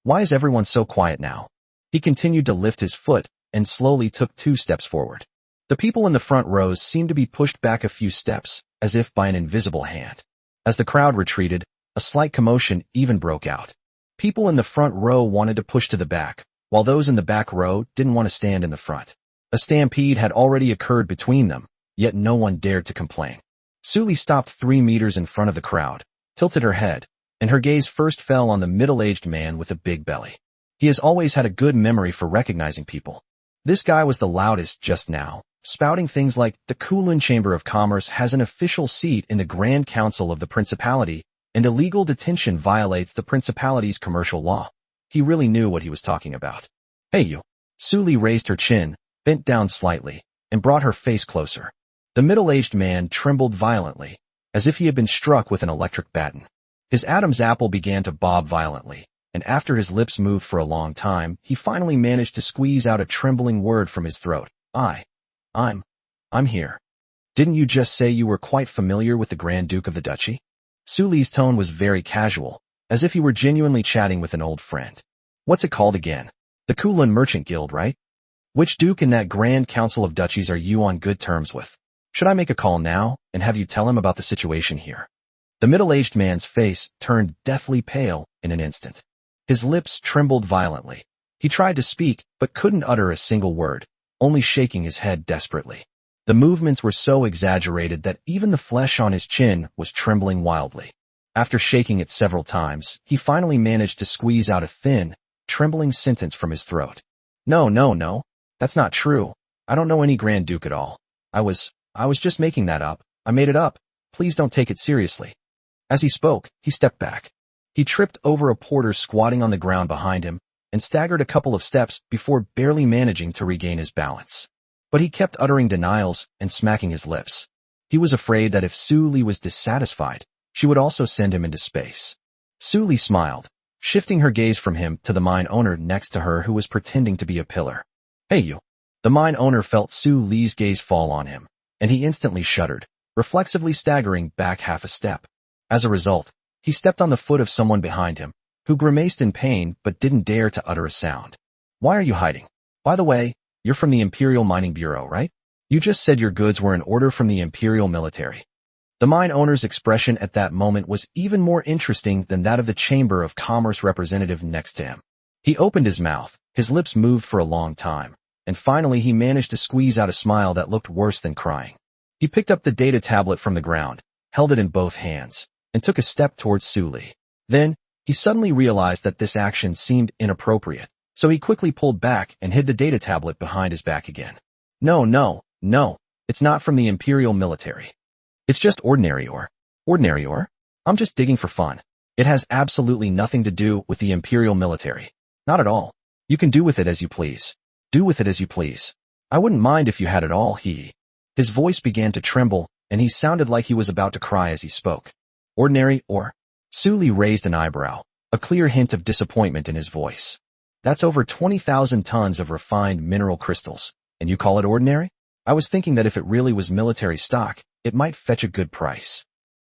Why is everyone so quiet now? He continued to lift his foot and slowly took 2 steps forward. The people in the front rows seemed to be pushed back a few steps, as if by an invisible hand. As the crowd retreated, a slight commotion even broke out. People in the front row wanted to push to the back, while those in the back row didn't want to stand in the front. A stampede had already occurred between them, yet no one dared to complain. Suli stopped 3 meters in front of the crowd, tilted her head, and her gaze first fell on the middle-aged man with a big belly. He has always had a good memory for recognizing people. This guy was the loudest just now, spouting things like, the Kowloon Chamber of Commerce has an official seat in the Grand Council of the Principality, and illegal detention violates the Principality's commercial law. He really knew what he was talking about. Hey you. Suli raised her chin, bent down slightly, and brought her face closer. The middle-aged man trembled violently, as if he had been struck with an electric baton. His Adam's apple began to bob violently, and after his lips moved for a long time, he finally managed to squeeze out a trembling word from his throat. I'm here. Didn't you just say you were quite familiar with the Grand Duke of the Duchy? Suli's tone was very casual, as if he were genuinely chatting with an old friend. What's it called again? The Kowloon Merchant Guild, right? Which duke in that Grand Council of Duchies are you on good terms with? Should I make a call now and have you tell him about the situation here? The middle-aged man's face turned deathly pale in an instant. His lips trembled violently. He tried to speak, but couldn't utter a single word, only shaking his head desperately. The movements were so exaggerated that even the flesh on his chin was trembling wildly. After shaking it several times, he finally managed to squeeze out a thin, trembling sentence from his throat. No, no, no. That's not true. I don't know any Grand Duke at all. I was just making that up. I made it up. Please don't take it seriously. As he spoke, he stepped back. He tripped over a porter squatting on the ground behind him and staggered a couple of steps before barely managing to regain his balance. But he kept uttering denials and smacking his lips. He was afraid that if Su Li was dissatisfied, she would also send him into space. Su Li smiled, shifting her gaze from him to the mine owner next to her who was pretending to be a pillar. Hey you. The mine owner felt Su Li's gaze fall on him, and he instantly shuddered, reflexively staggering back half a step. As a result, he stepped on the foot of someone behind him, who grimaced in pain but didn't dare to utter a sound. Why are you hiding? By the way, you're from the Imperial Mining Bureau, right? You just said your goods were in order from the Imperial military. The mine owner's expression at that moment was even more interesting than that of the Chamber of Commerce representative next to him. He opened his mouth, his lips moved for a long time, and finally he managed to squeeze out a smile that looked worse than crying. He picked up the data tablet from the ground, held it in both hands, and took a step towards Su Li. Then, he suddenly realized that this action seemed inappropriate, so he quickly pulled back and hid the data tablet behind his back again. No, no, no, it's not from the Imperial military. It's just ordinary ore. Ordinary ore? I'm just digging for fun. It has absolutely nothing to do with the Imperial military. Not at all. You can do with it as you please. Do with it as you please. I wouldn't mind if you had it all, His voice began to tremble, and he sounded like he was about to cry as he spoke. Ordinary ore? Su Li raised an eyebrow, a clear hint of disappointment in his voice. That's over 20,000 tons of refined mineral crystals, and you call it ordinary? I was thinking that if it really was military stock, it might fetch a good price.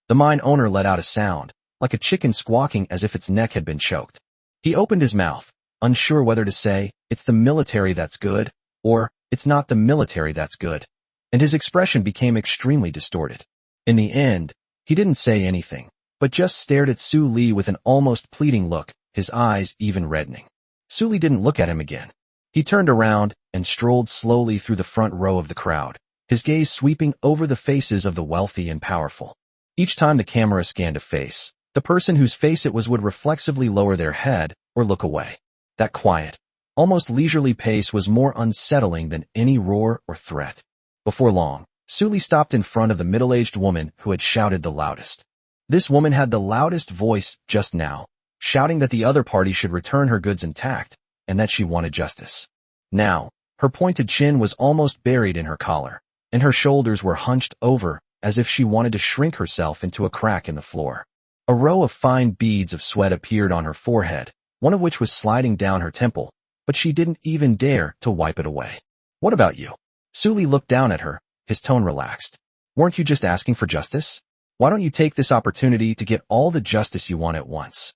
The mine owner let out a sound, like a chicken squawking as if its neck had been choked. He opened his mouth, unsure whether to say, it's the military that's good, or, it's not the military that's good. And his expression became extremely distorted. In the end, he didn't say anything, but just stared at Su Li with an almost pleading look, his eyes even reddening. Su Li didn't look at him again. He turned around and strolled slowly through the front row of the crowd, his gaze sweeping over the faces of the wealthy and powerful. Each time the camera scanned a face, the person whose face it was would reflexively lower their head or look away. That quiet, almost leisurely pace was more unsettling than any roar or threat. Before long, Su Li stopped in front of the middle-aged woman who had shouted the loudest. This woman had the loudest voice just now, shouting that the other party should return her goods intact, and that she wanted justice. Now, her pointed chin was almost buried in her collar, and her shoulders were hunched over as if she wanted to shrink herself into a crack in the floor. A row of fine beads of sweat appeared on her forehead, one of which was sliding down her temple, but she didn't even dare to wipe it away. What about you? Su Li looked down at her, his tone relaxed. Weren't you just asking for justice? Why don't you take this opportunity to get all the justice you want at once?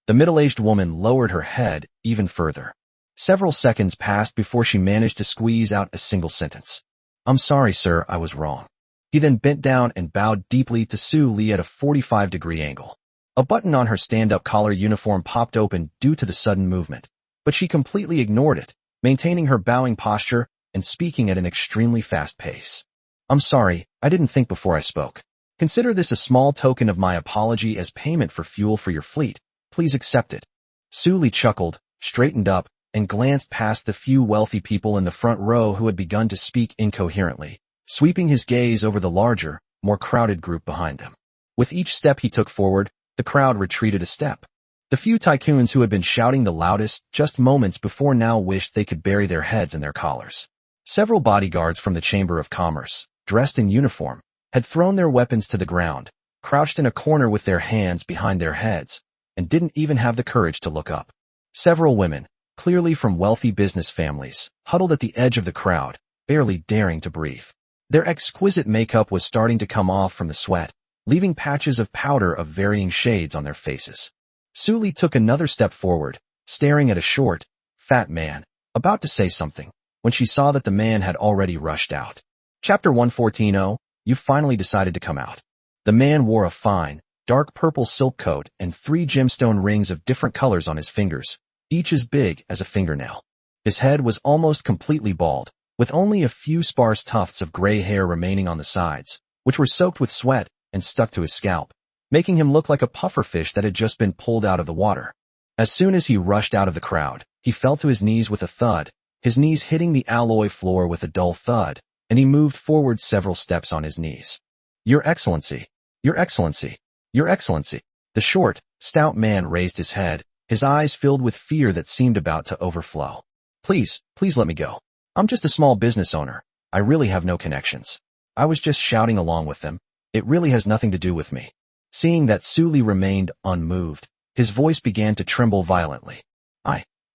The middle-aged woman lowered her head even further. Several seconds passed before she managed to squeeze out a single sentence. I'm sorry, sir, I was wrong. He then bent down and bowed deeply to Su Li at a 45-degree angle. A button on her stand-up collar uniform popped open due to the sudden movement, but she completely ignored it, maintaining her bowing posture and speaking at an extremely fast pace. I'm sorry, I didn't think before I spoke. Consider this a small token of my apology as payment for fuel for your fleet. Please accept it. Su Li chuckled, straightened up, and glanced past the few wealthy people in the front row who had begun to speak incoherently, sweeping his gaze over the larger, more crowded group behind them. With each step he took forward, the crowd retreated a step. The few tycoons who had been shouting the loudest just moments before now wished they could bury their heads in their collars. Several bodyguards from the Chamber of Commerce, dressed in uniform, had thrown their weapons to the ground, crouched in a corner with their hands behind their heads, and didn't even have the courage to look up. Several women, clearly from wealthy business families, huddled at the edge of the crowd, barely daring to breathe. Their exquisite makeup was starting to come off from the sweat, leaving patches of powder of varying shades on their faces. Su Li took another step forward, staring at a short, fat man, about to say something, when she saw that the man had already rushed out. Chapter 114. You've finally decided to come out. The man wore a fine, dark purple silk coat and 3 gemstone rings of different colors on his fingers, each as big as a fingernail. His head was almost completely bald, with only a few sparse tufts of gray hair remaining on the sides, which were soaked with sweat and stuck to his scalp, making him look like a pufferfish that had just been pulled out of the water. As soon as he rushed out of the crowd, he fell to his knees with a thud, his knees hitting the alloy floor with a dull thud, and he moved forward several steps on his knees. Your Excellency! Your Excellency! Your Excellency! The short, stout man raised his head, his eyes filled with fear that seemed about to overflow. Please let me go. I'm just a small business owner. I really have no connections. I was just shouting along with them. It really has nothing to do with me. Seeing that Suli remained unmoved, his voice began to tremble violently.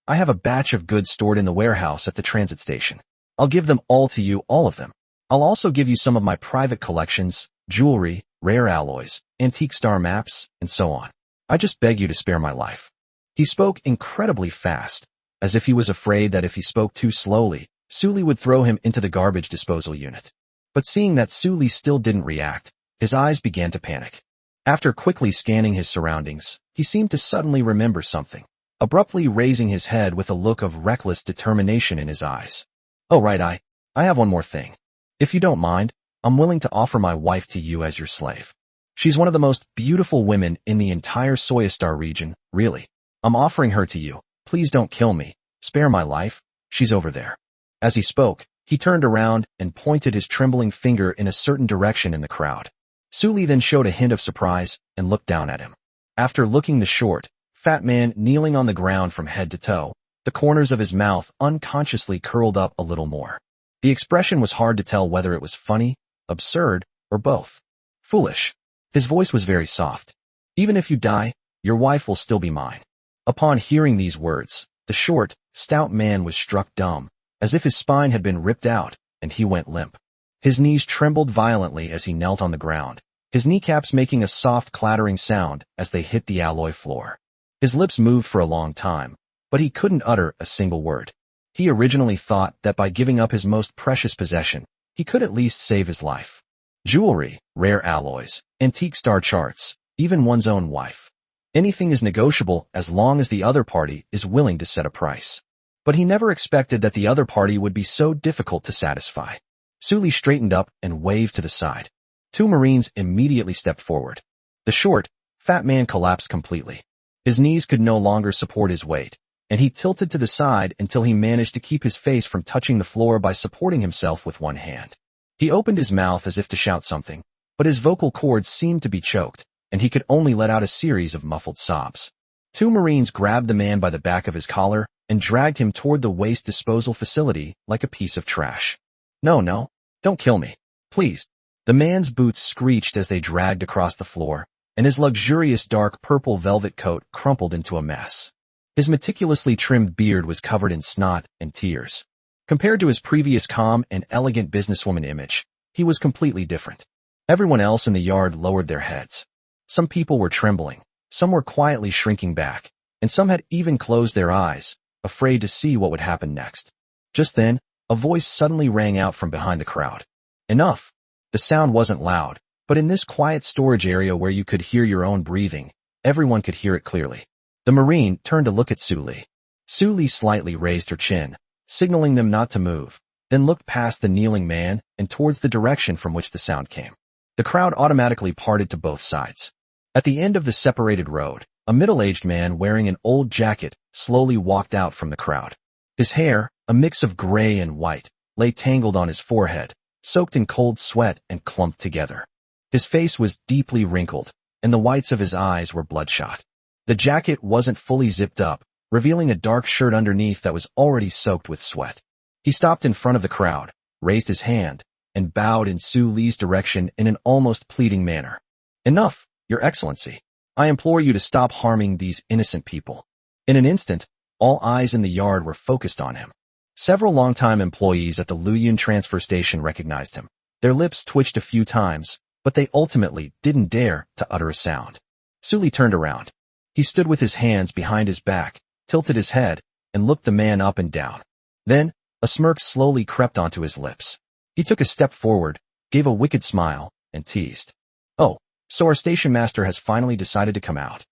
I have a batch of goods stored in the warehouse at the transit station. I'll give them all to you, all of them. I'll also give you some of my private collections, jewelry, rare alloys, antique star maps, and so on. I just beg you to spare my life. He spoke incredibly fast, as if he was afraid that if he spoke too slowly, Suli would throw him into the garbage disposal unit. But seeing that Suli still didn't react, his eyes began to panic. After quickly scanning his surroundings, he seemed to suddenly remember something, abruptly raising his head with a look of reckless determination in his eyes. Oh right, I have one more thing. If you don't mind, I'm willing to offer my wife to you as your slave. She's one of the most beautiful women in the entire Soyastar region, really. I'm offering her to you. Please don't kill me. Spare my life. She's over there. As he spoke, he turned around and pointed his trembling finger in a certain direction in the crowd. Suli then showed a hint of surprise and looked down at him. After looking the short, fat man kneeling on the ground from head to toe, the corners of his mouth unconsciously curled up a little more. The expression was hard to tell whether it was funny, absurd, or both. Foolish. His voice was very soft. Even if you die, your wife will still be mine. Upon hearing these words, the short, stout man was struck dumb, as if his spine had been ripped out, and he went limp. His knees trembled violently as he knelt on the ground, his kneecaps making a soft clattering sound as they hit the alloy floor. His lips moved for a long time, but he couldn't utter a single word. He originally thought that by giving up his most precious possession, he could at least save his life. Jewelry, rare alloys, antique star charts, even one's own wife. Anything is negotiable as long as the other party is willing to set a price. But he never expected that the other party would be so difficult to satisfy. Suli straightened up and waved to the side. Two Marines immediately stepped forward. The short, fat man collapsed completely. His knees could no longer support his weight, and he tilted to the side until he managed to keep his face from touching the floor by supporting himself with one hand. He opened his mouth as if to shout something, but his vocal cords seemed to be choked, and he could only let out a series of muffled sobs. Two Marines grabbed the man by the back of his collar and dragged him toward the waste disposal facility like a piece of trash. No, don't kill me. Please. The man's boots screeched as they dragged across the floor, and his luxurious dark purple velvet coat crumpled into a mess. His meticulously trimmed beard was covered in snot and tears. Compared to his previous calm and elegant businesswoman image, he was completely different. Everyone else in the yard lowered their heads. Some people were trembling, some were quietly shrinking back, and some had even closed their eyes, afraid to see what would happen next. Just then, a voice suddenly rang out from behind the crowd. Enough! The sound wasn't loud, but in this quiet storage area where you could hear your own breathing, everyone could hear it clearly. The Marine turned to look at Suli. Suli slightly raised her chin, signaling them not to move, then looked past the kneeling man and towards the direction from which the sound came. The crowd automatically parted to both sides. At the end of the separated road, a middle-aged man wearing an old jacket slowly walked out from the crowd. His hair, a mix of gray and white, lay tangled on his forehead, soaked in cold sweat and clumped together. His face was deeply wrinkled, and the whites of his eyes were bloodshot. The jacket wasn't fully zipped up, revealing a dark shirt underneath that was already soaked with sweat. He stopped in front of the crowd, raised his hand, and bowed in Suli's direction in an almost pleading manner. Enough, Your Excellency. I implore you to stop harming these innocent people. In an instant, all eyes in the yard were focused on him. Several longtime employees at the Luyun transfer station recognized him. Their lips twitched a few times, but they ultimately didn't dare to utter a sound. Suli turned around. He stood with his hands behind his back, tilted his head, and looked the man up and down. Then, a smirk slowly crept onto his lips. He took a step forward, gave a wicked smile, and teased. Oh, so our station master has finally decided to come out.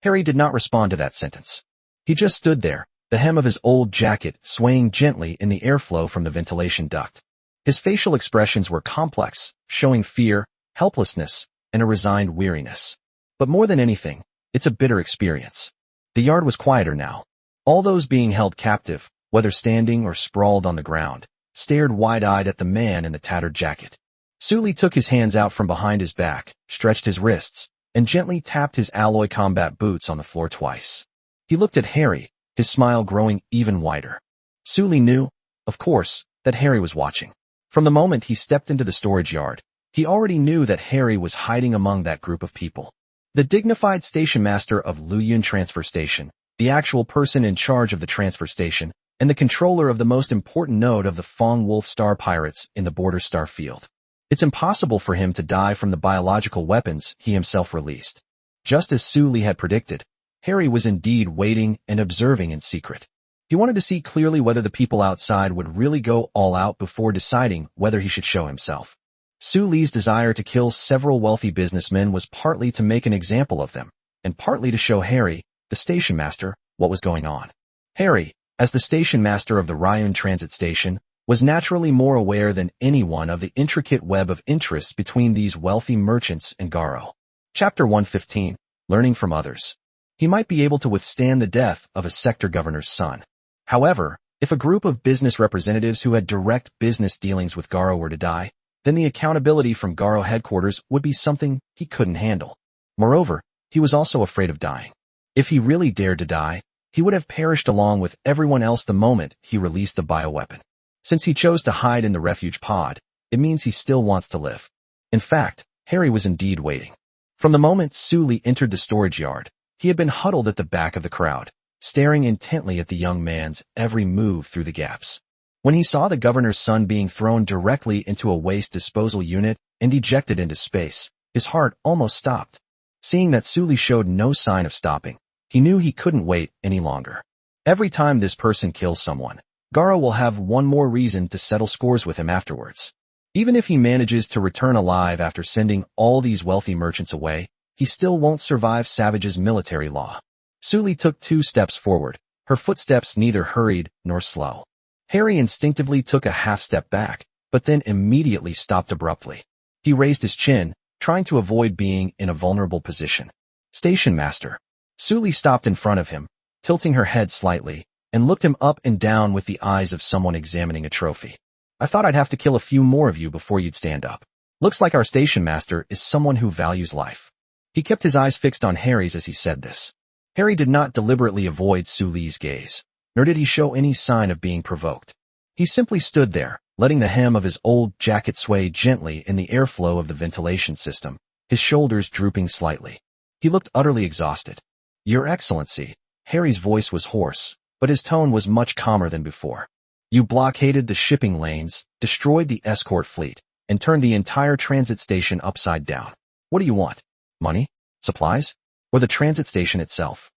Harry did not respond to that sentence. He just stood there, the hem of his old jacket swaying gently in the airflow from the ventilation duct. His facial expressions were complex, showing fear, helplessness, and a resigned weariness. But more than anything, it's a bitter experience. The yard was quieter now. All those being held captive, whether standing or sprawled on the ground, stared wide-eyed at the man in the tattered jacket. Sully took his hands out from behind his back, stretched his wrists, and gently tapped his alloy combat boots on the floor twice. He looked at Harry, his smile growing even wider. Sully knew, of course, that Harry was watching. From the moment he stepped into the storage yard, he already knew that Harry was hiding among that group of people. The dignified station master of Luyun Transfer Station, the actual person in charge of the transfer station, and the controller of the most important node of the Fong Wolf Star Pirates in the Border Star Field. It's impossible for him to die from the biological weapons he himself released. Just as Sully had predicted, Harry was indeed waiting and observing in secret. He wanted to see clearly whether the people outside would really go all out before deciding whether he should show himself. Sully's desire to kill several wealthy businessmen was partly to make an example of them, and partly to show Harry, the station master, what was going on. Harry, as the station master of the Ryun Transit Station, was naturally more aware than anyone of the intricate web of interests between these wealthy merchants and Garo. Chapter 115, Learning from Others. He might be able to withstand the death of a sector governor's son. However, if a group of business representatives who had direct business dealings with Garo were to die, then the accountability from Garo headquarters would be something he couldn't handle. Moreover, he was also afraid of dying. If he really dared to die, he would have perished along with everyone else the moment he released the bioweapon. Since he chose to hide in the refuge pod, it means he still wants to live. In fact, Harry was indeed waiting. From the moment Sully entered the storage yard, he had been huddled at the back of the crowd, staring intently at the young man's every move through the gaps. When he saw the governor's son being thrown directly into a waste disposal unit and ejected into space, his heart almost stopped. Seeing that Sully showed no sign of stopping, he knew he couldn't wait any longer. Every time this person kills someone, Garo will have one more reason to settle scores with him afterwards. Even if he manages to return alive after sending all these wealthy merchants away, he still won't survive Savage's military law. Sully took 2 steps forward, her footsteps neither hurried nor slow. Harry instinctively took a half-step back, but then immediately stopped abruptly. He raised his chin, trying to avoid being in a vulnerable position. Station Master. Sully stopped in front of him, tilting her head slightly, and looked him up and down with the eyes of someone examining a trophy. I thought I'd have to kill a few more of you before you'd stand up. Looks like our station master is someone who values life. He kept his eyes fixed on Harry's as he said this. Harry did not deliberately avoid Sully's gaze, nor did he show any sign of being provoked. He simply stood there, letting the hem of his old jacket sway gently in the airflow of the ventilation system, his shoulders drooping slightly. He looked utterly exhausted. Your Excellency, Harry's voice was hoarse, but his tone was much calmer than before. You blockaded the shipping lanes, destroyed the escort fleet, and turned the entire transit station upside down. What do you want? Money? Supplies? Or the transit station itself?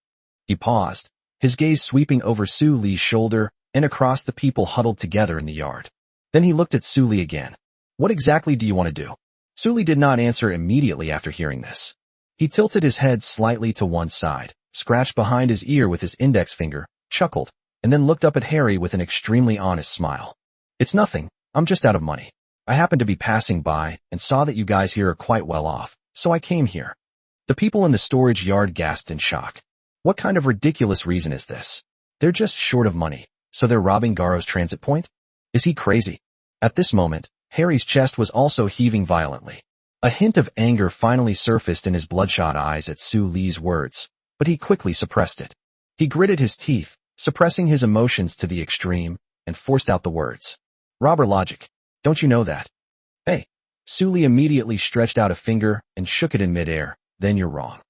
He paused, his gaze sweeping over Sully's shoulder and across the people huddled together in the yard. Then he looked at Sully again. What exactly do you want to do? Sully did not answer immediately after hearing this. He tilted his head slightly to one side, scratched behind his ear with his index finger, chuckled, and then looked up at Harry with an extremely honest smile. It's nothing, I'm just out of money. I happened to be passing by and saw that you guys here are quite well off, so I came here. The people in the storage yard gasped in shock. What kind of ridiculous reason is this? They're just short of money, so they're robbing Garo's transit point? Is he crazy? At this moment, Harry's chest was also heaving violently. A hint of anger finally surfaced in his bloodshot eyes at Sully's words, but he quickly suppressed it. He gritted his teeth, suppressing his emotions to the extreme, and forced out the words. Robber logic. Don't you know that? Hey. Sully immediately stretched out a finger and shook it in midair. Then you're wrong.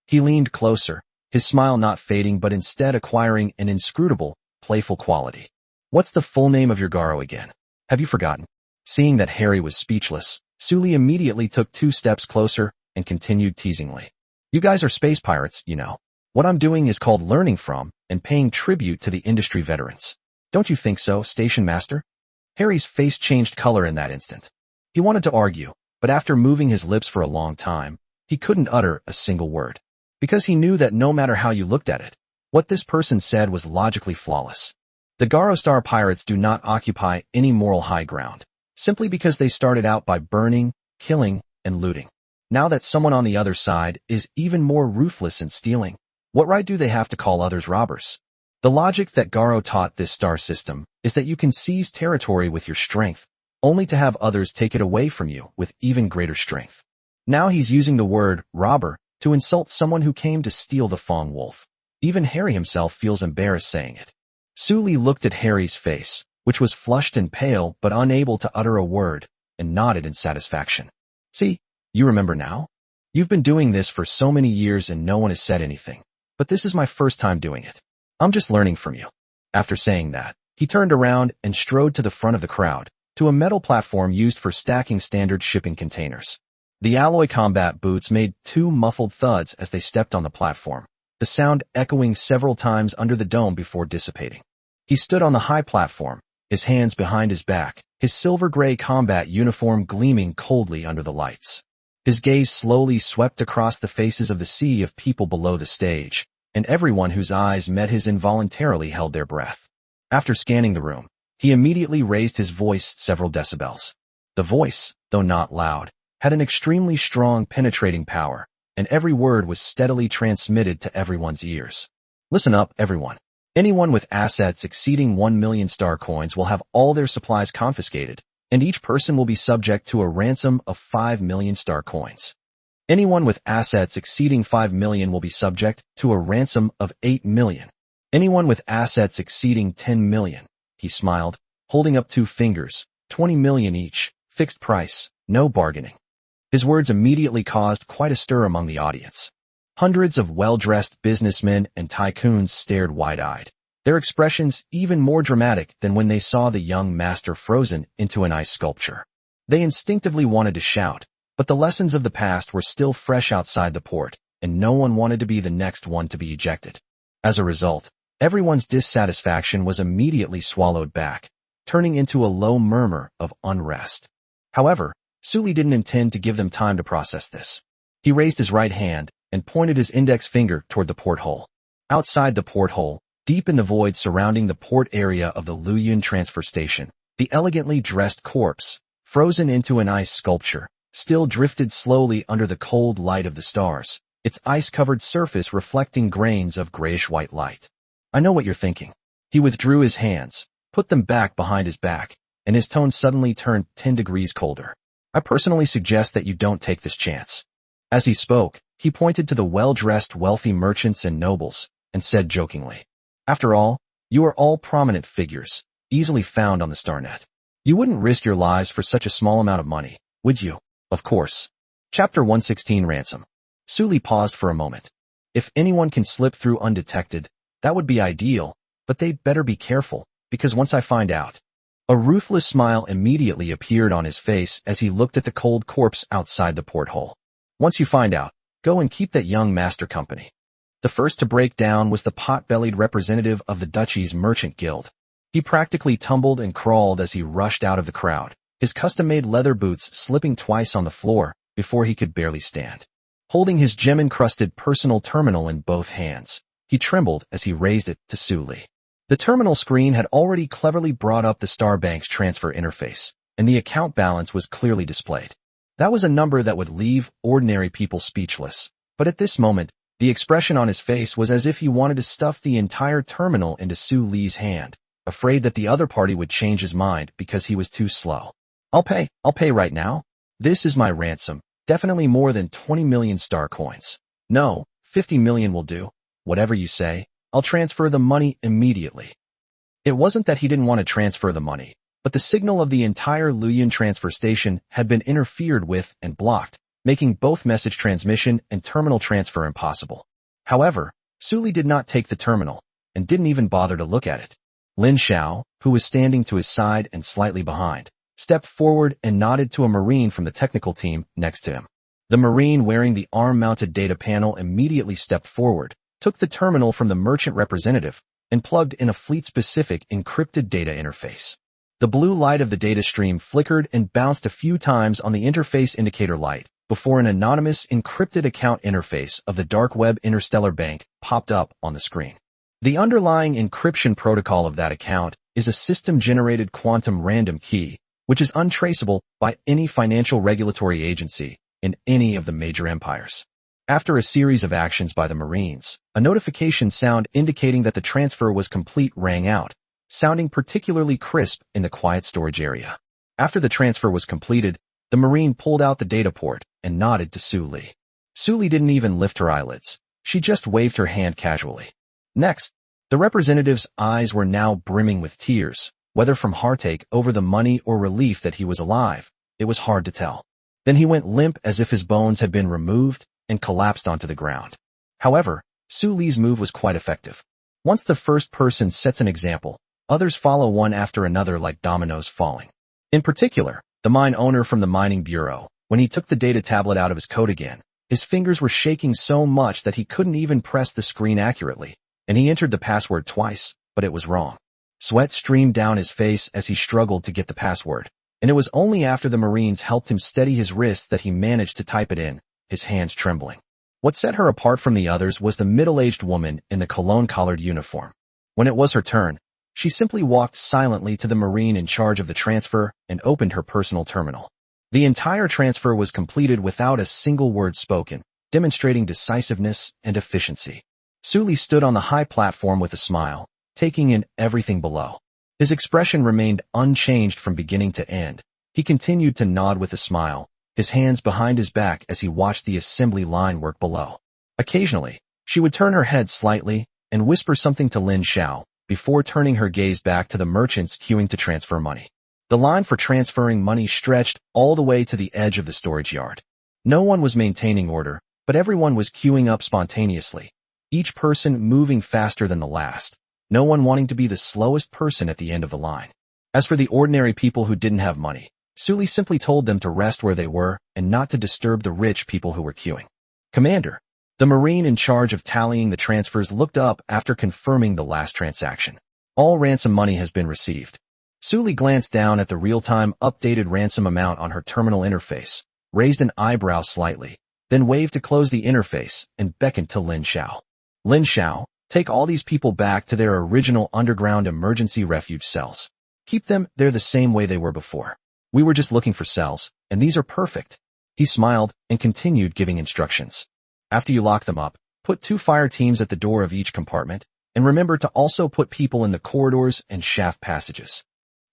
He leaned closer, his smile not fading but instead acquiring an inscrutable, playful quality. What's the full name of your Garo again? Have you forgotten? Seeing that Harry was speechless, Sully immediately took 2 steps closer and continued teasingly. You guys are space pirates, you know. What I'm doing is called learning from and paying tribute to the industry veterans. Don't you think so, Station Master? Harry's face changed color in that instant. He wanted to argue, but after moving his lips for a long time, he couldn't utter a single word. Because he knew that no matter how you looked at it, What this person said was logically flawless. The Garo Star pirates do not occupy any moral high ground, simply because they started out by burning, killing, and looting. Now that someone on the other side is even more ruthless and stealing, what right do they have to call others robbers? The logic that Garo taught this star system is that you can seize territory with your strength, only to have others take it away from you with even greater strength. Now he's using the word robber to insult someone who came to steal the Fong Wolf. Even Harry himself feels embarrassed saying it. Su Li looked at Harry's face, which was flushed and pale but unable to utter a word, and nodded in satisfaction. See, you remember now? You've been doing this for so many years and no one has said anything. But this is my first time doing it. I'm just learning from you. After saying that, he turned around and strode to the front of the crowd, to a metal platform used for stacking standard shipping containers. The alloy combat boots made two muffled thuds as they stepped on the platform, the sound echoing several times under the dome before dissipating. He stood on the high platform, his hands behind his back, his silver-gray combat uniform gleaming coldly under the lights. His gaze slowly swept across the faces of the sea of people below the stage, and everyone whose eyes met his involuntarily held their breath. After scanning the room, he immediately raised his voice several decibels. The voice, though not loud, had an extremely strong penetrating power, and every word was steadily transmitted to everyone's ears. Listen up, everyone. Anyone with assets exceeding 1 million star coins will have all their supplies confiscated, and each person will be subject to a ransom of 5 million star coins. Anyone with assets exceeding 5 million will be subject to a ransom of 8 million. Anyone with assets exceeding 10 million, he smiled, holding up 2 fingers, 20 million each, fixed price, no bargaining. His words immediately caused quite a stir among the audience. Hundreds of well-dressed businessmen and tycoons stared wide-eyed, their expressions even more dramatic than when they saw the young master frozen into an ice sculpture. They instinctively wanted to shout, but the lessons of the past were still fresh outside the port, and no one wanted to be the next one to be ejected. As a result, everyone's dissatisfaction was immediately swallowed back, turning into a low murmur of unrest. However, Su Li didn't intend to give them time to process this. He raised his right hand and pointed his index finger toward the porthole. Outside the porthole, deep in the void surrounding the port area of the Luyun transfer station, the elegantly dressed corpse, frozen into an ice sculpture, still drifted slowly under the cold light of the stars, its ice-covered surface reflecting grains of grayish-white light. I know what you're thinking. He withdrew his hands, put them back behind his back, and his tone suddenly turned 10 degrees colder. I personally suggest that you don't take this chance. As he spoke, he pointed to the well-dressed wealthy merchants and nobles, and said jokingly, after all, you are all prominent figures, easily found on the StarNet. You wouldn't risk your lives for such a small amount of money, would you? Of course. Chapter 116 Ransom. Su Li paused for a moment. If anyone can slip through undetected, that would be ideal, but they'd better be careful, because once I find out. A ruthless smile immediately appeared on his face as he looked at the cold corpse outside the porthole. Once you find out, go and keep that young master company. The first to break down was the pot-bellied representative of the duchy's merchant guild. He practically tumbled and crawled as he rushed out of the crowd, his custom-made leather boots slipping twice on the floor before he could barely stand. Holding his gem-encrusted personal terminal in both hands, he trembled as he raised it to Su Li. The terminal screen had already cleverly brought up the Starbank's transfer interface, and the account balance was clearly displayed. That was a number that would leave ordinary people speechless, but at this moment, the expression on his face was as if he wanted to stuff the entire terminal into Su Li's hand, afraid that the other party would change his mind because he was too slow. I'll pay right now. This is my ransom, definitely more than 20 million star coins. No, 50 million will do. Whatever you say, I'll transfer the money immediately. It wasn't that he didn't want to transfer the money, but the signal of the entire Luyun transfer station had been interfered with and blocked, making both message transmission and terminal transfer impossible. However, Su Li did not take the terminal, and didn't even bother to look at it. Lin Xiao, who was standing to his side and slightly behind, stepped forward and nodded to a Marine from the technical team next to him. The Marine wearing the arm-mounted data panel immediately stepped forward, took the terminal from the merchant representative, and plugged in a fleet-specific encrypted data interface. The blue light of the data stream flickered and bounced a few times on the interface indicator light before an anonymous encrypted account interface of the dark web interstellar bank popped up on the screen. The underlying encryption protocol of that account is a system-generated quantum random key, which is untraceable by any financial regulatory agency in any of the major empires. After a series of actions by the Marines, a notification sound indicating that the transfer was complete rang out, sounding particularly crisp in the quiet storage area. After the transfer was completed, the Marine pulled out the data port and nodded to Su Li. Su Li didn't even lift her eyelids. She just waved her hand casually. Next, the representative's eyes were now brimming with tears, whether from heartache over the money or relief that he was alive. It was hard to tell. Then he went limp as if his bones had been removed and collapsed onto the ground. However, Su Li's move was quite effective. Once the first person sets an example, others follow one after another like dominoes falling. In particular, the mine owner from the mining bureau, when he took the data tablet out of his coat again, his fingers were shaking so much that he couldn't even press the screen accurately, and he entered the password twice, but it was wrong. Sweat streamed down his face as he struggled to get the password, and it was only after the Marines helped him steady his wrists that he managed to type it in, his hands trembling. What set her apart from the others was the middle-aged woman in the cologne-collared uniform. When it was her turn, she simply walked silently to the Marine in charge of the transfer and opened her personal terminal. The entire transfer was completed without a single word spoken, demonstrating decisiveness and efficiency. Su Li stood on the high platform with a smile, taking in everything below. His expression remained unchanged from beginning to end. He continued to nod with a smile, his hands behind his back as he watched the assembly line work below. Occasionally, she would turn her head slightly and whisper something to Lin Xiao, before turning her gaze back to the merchants queuing to transfer money. The line for transferring money stretched all the way to the edge of the storage yard. No one was maintaining order, but everyone was queuing up spontaneously, each person moving faster than the last, no one wanting to be the slowest person at the end of the line. As for the ordinary people who didn't have money, Su Li simply told them to rest where they were and not to disturb the rich people who were queuing. Commander, the Marine in charge of tallying the transfers looked up after confirming the last transaction. All ransom money has been received. Su Li glanced down at the real-time updated ransom amount on her terminal interface, raised an eyebrow slightly, then waved to close the interface and beckoned to Lin Xiao. Lin Xiao, take all these people back to their original underground emergency refuge cells. Keep them there the same way they were before. We were just looking for cells, and these are perfect. He smiled and continued giving instructions. After you lock them up, put 2 fire teams at the door of each compartment, and remember to also put people in the corridors and shaft passages.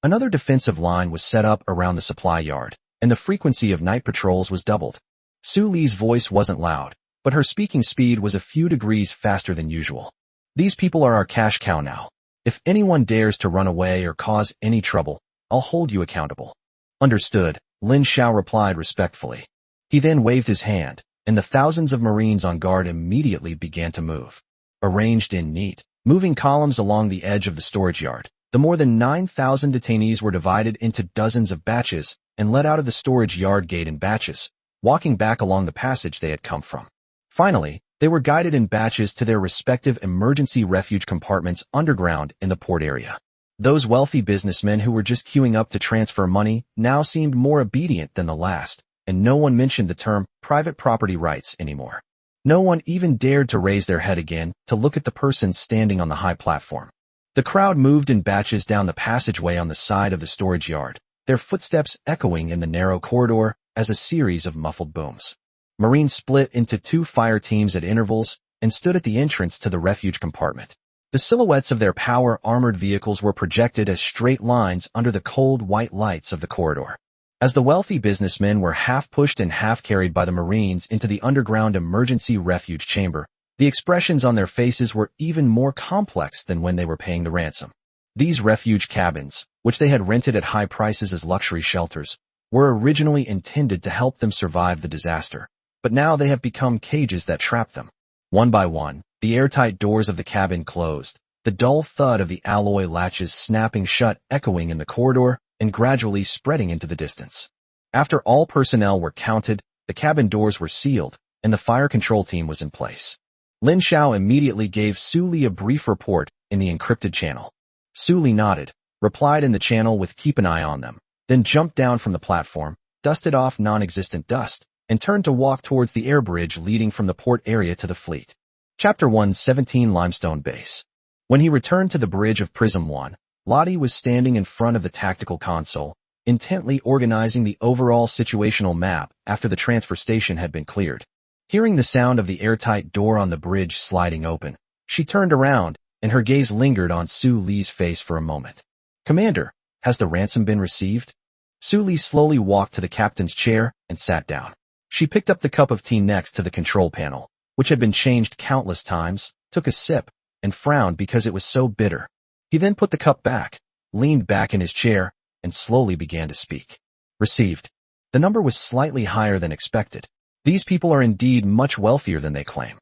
Another defensive line was set up around the supply yard, and the frequency of night patrols was doubled. Su Li's voice wasn't loud, but her speaking speed was a few degrees faster than usual. These people are our cash cow now. If anyone dares to run away or cause any trouble, I'll hold you accountable. Understood, Lin Xiao replied respectfully. He then waved his hand, and the thousands of Marines on guard immediately began to move. Arranged in neat, moving columns along the edge of the storage yard, the more than 9,000 detainees were divided into dozens of batches and led out of the storage yard gate in batches, walking back along the passage they had come from. Finally, they were guided in batches to their respective emergency refuge compartments underground in the port area. Those wealthy businessmen who were just queuing up to transfer money now seemed more obedient than the last, and no one mentioned the term private property rights anymore. No one even dared to raise their head again to look at the person standing on the high platform. The crowd moved in batches down the passageway on the side of the storage yard, their footsteps echoing in the narrow corridor as a series of muffled booms. Marines split into 2 fire teams at intervals and stood at the entrance to the refuge compartment. The silhouettes of their power-armored vehicles were projected as straight lines under the cold white lights of the corridor. As the wealthy businessmen were half pushed and half carried by the Marines into the underground emergency refuge chamber, the expressions on their faces were even more complex than when they were paying the ransom. These refuge cabins, which they had rented at high prices as luxury shelters, were originally intended to help them survive the disaster, but now they have become cages that trap them. One by one, the airtight doors of the cabin closed, the dull thud of the alloy latches snapping shut echoing in the corridor and gradually spreading into the distance. After all personnel were counted, the cabin doors were sealed, and the fire control team was in place. Lin Xiao immediately gave Su Li a brief report in the encrypted channel. Su Li nodded, replied in the channel with keep an eye on them, then jumped down from the platform, dusted off non-existent dust, and turned to walk towards the air bridge leading from the port area to the fleet. Chapter 117 Limestone Base. When he returned to the bridge of Prism 1, Lottie was standing in front of the tactical console, intently organizing the overall situational map after the transfer station had been cleared. Hearing the sound of the airtight door on the bridge sliding open, she turned around, and her gaze lingered on Su Li's face for a moment. "Commander, has the ransom been received?" Su Li slowly walked to the captain's chair and sat down. She picked up the cup of tea next to the control panel, which had been changed countless times, took a sip, and frowned because it was so bitter. He then put the cup back, leaned back in his chair, and slowly began to speak. "Received." The number was slightly higher than expected. These people are indeed much wealthier than they claim.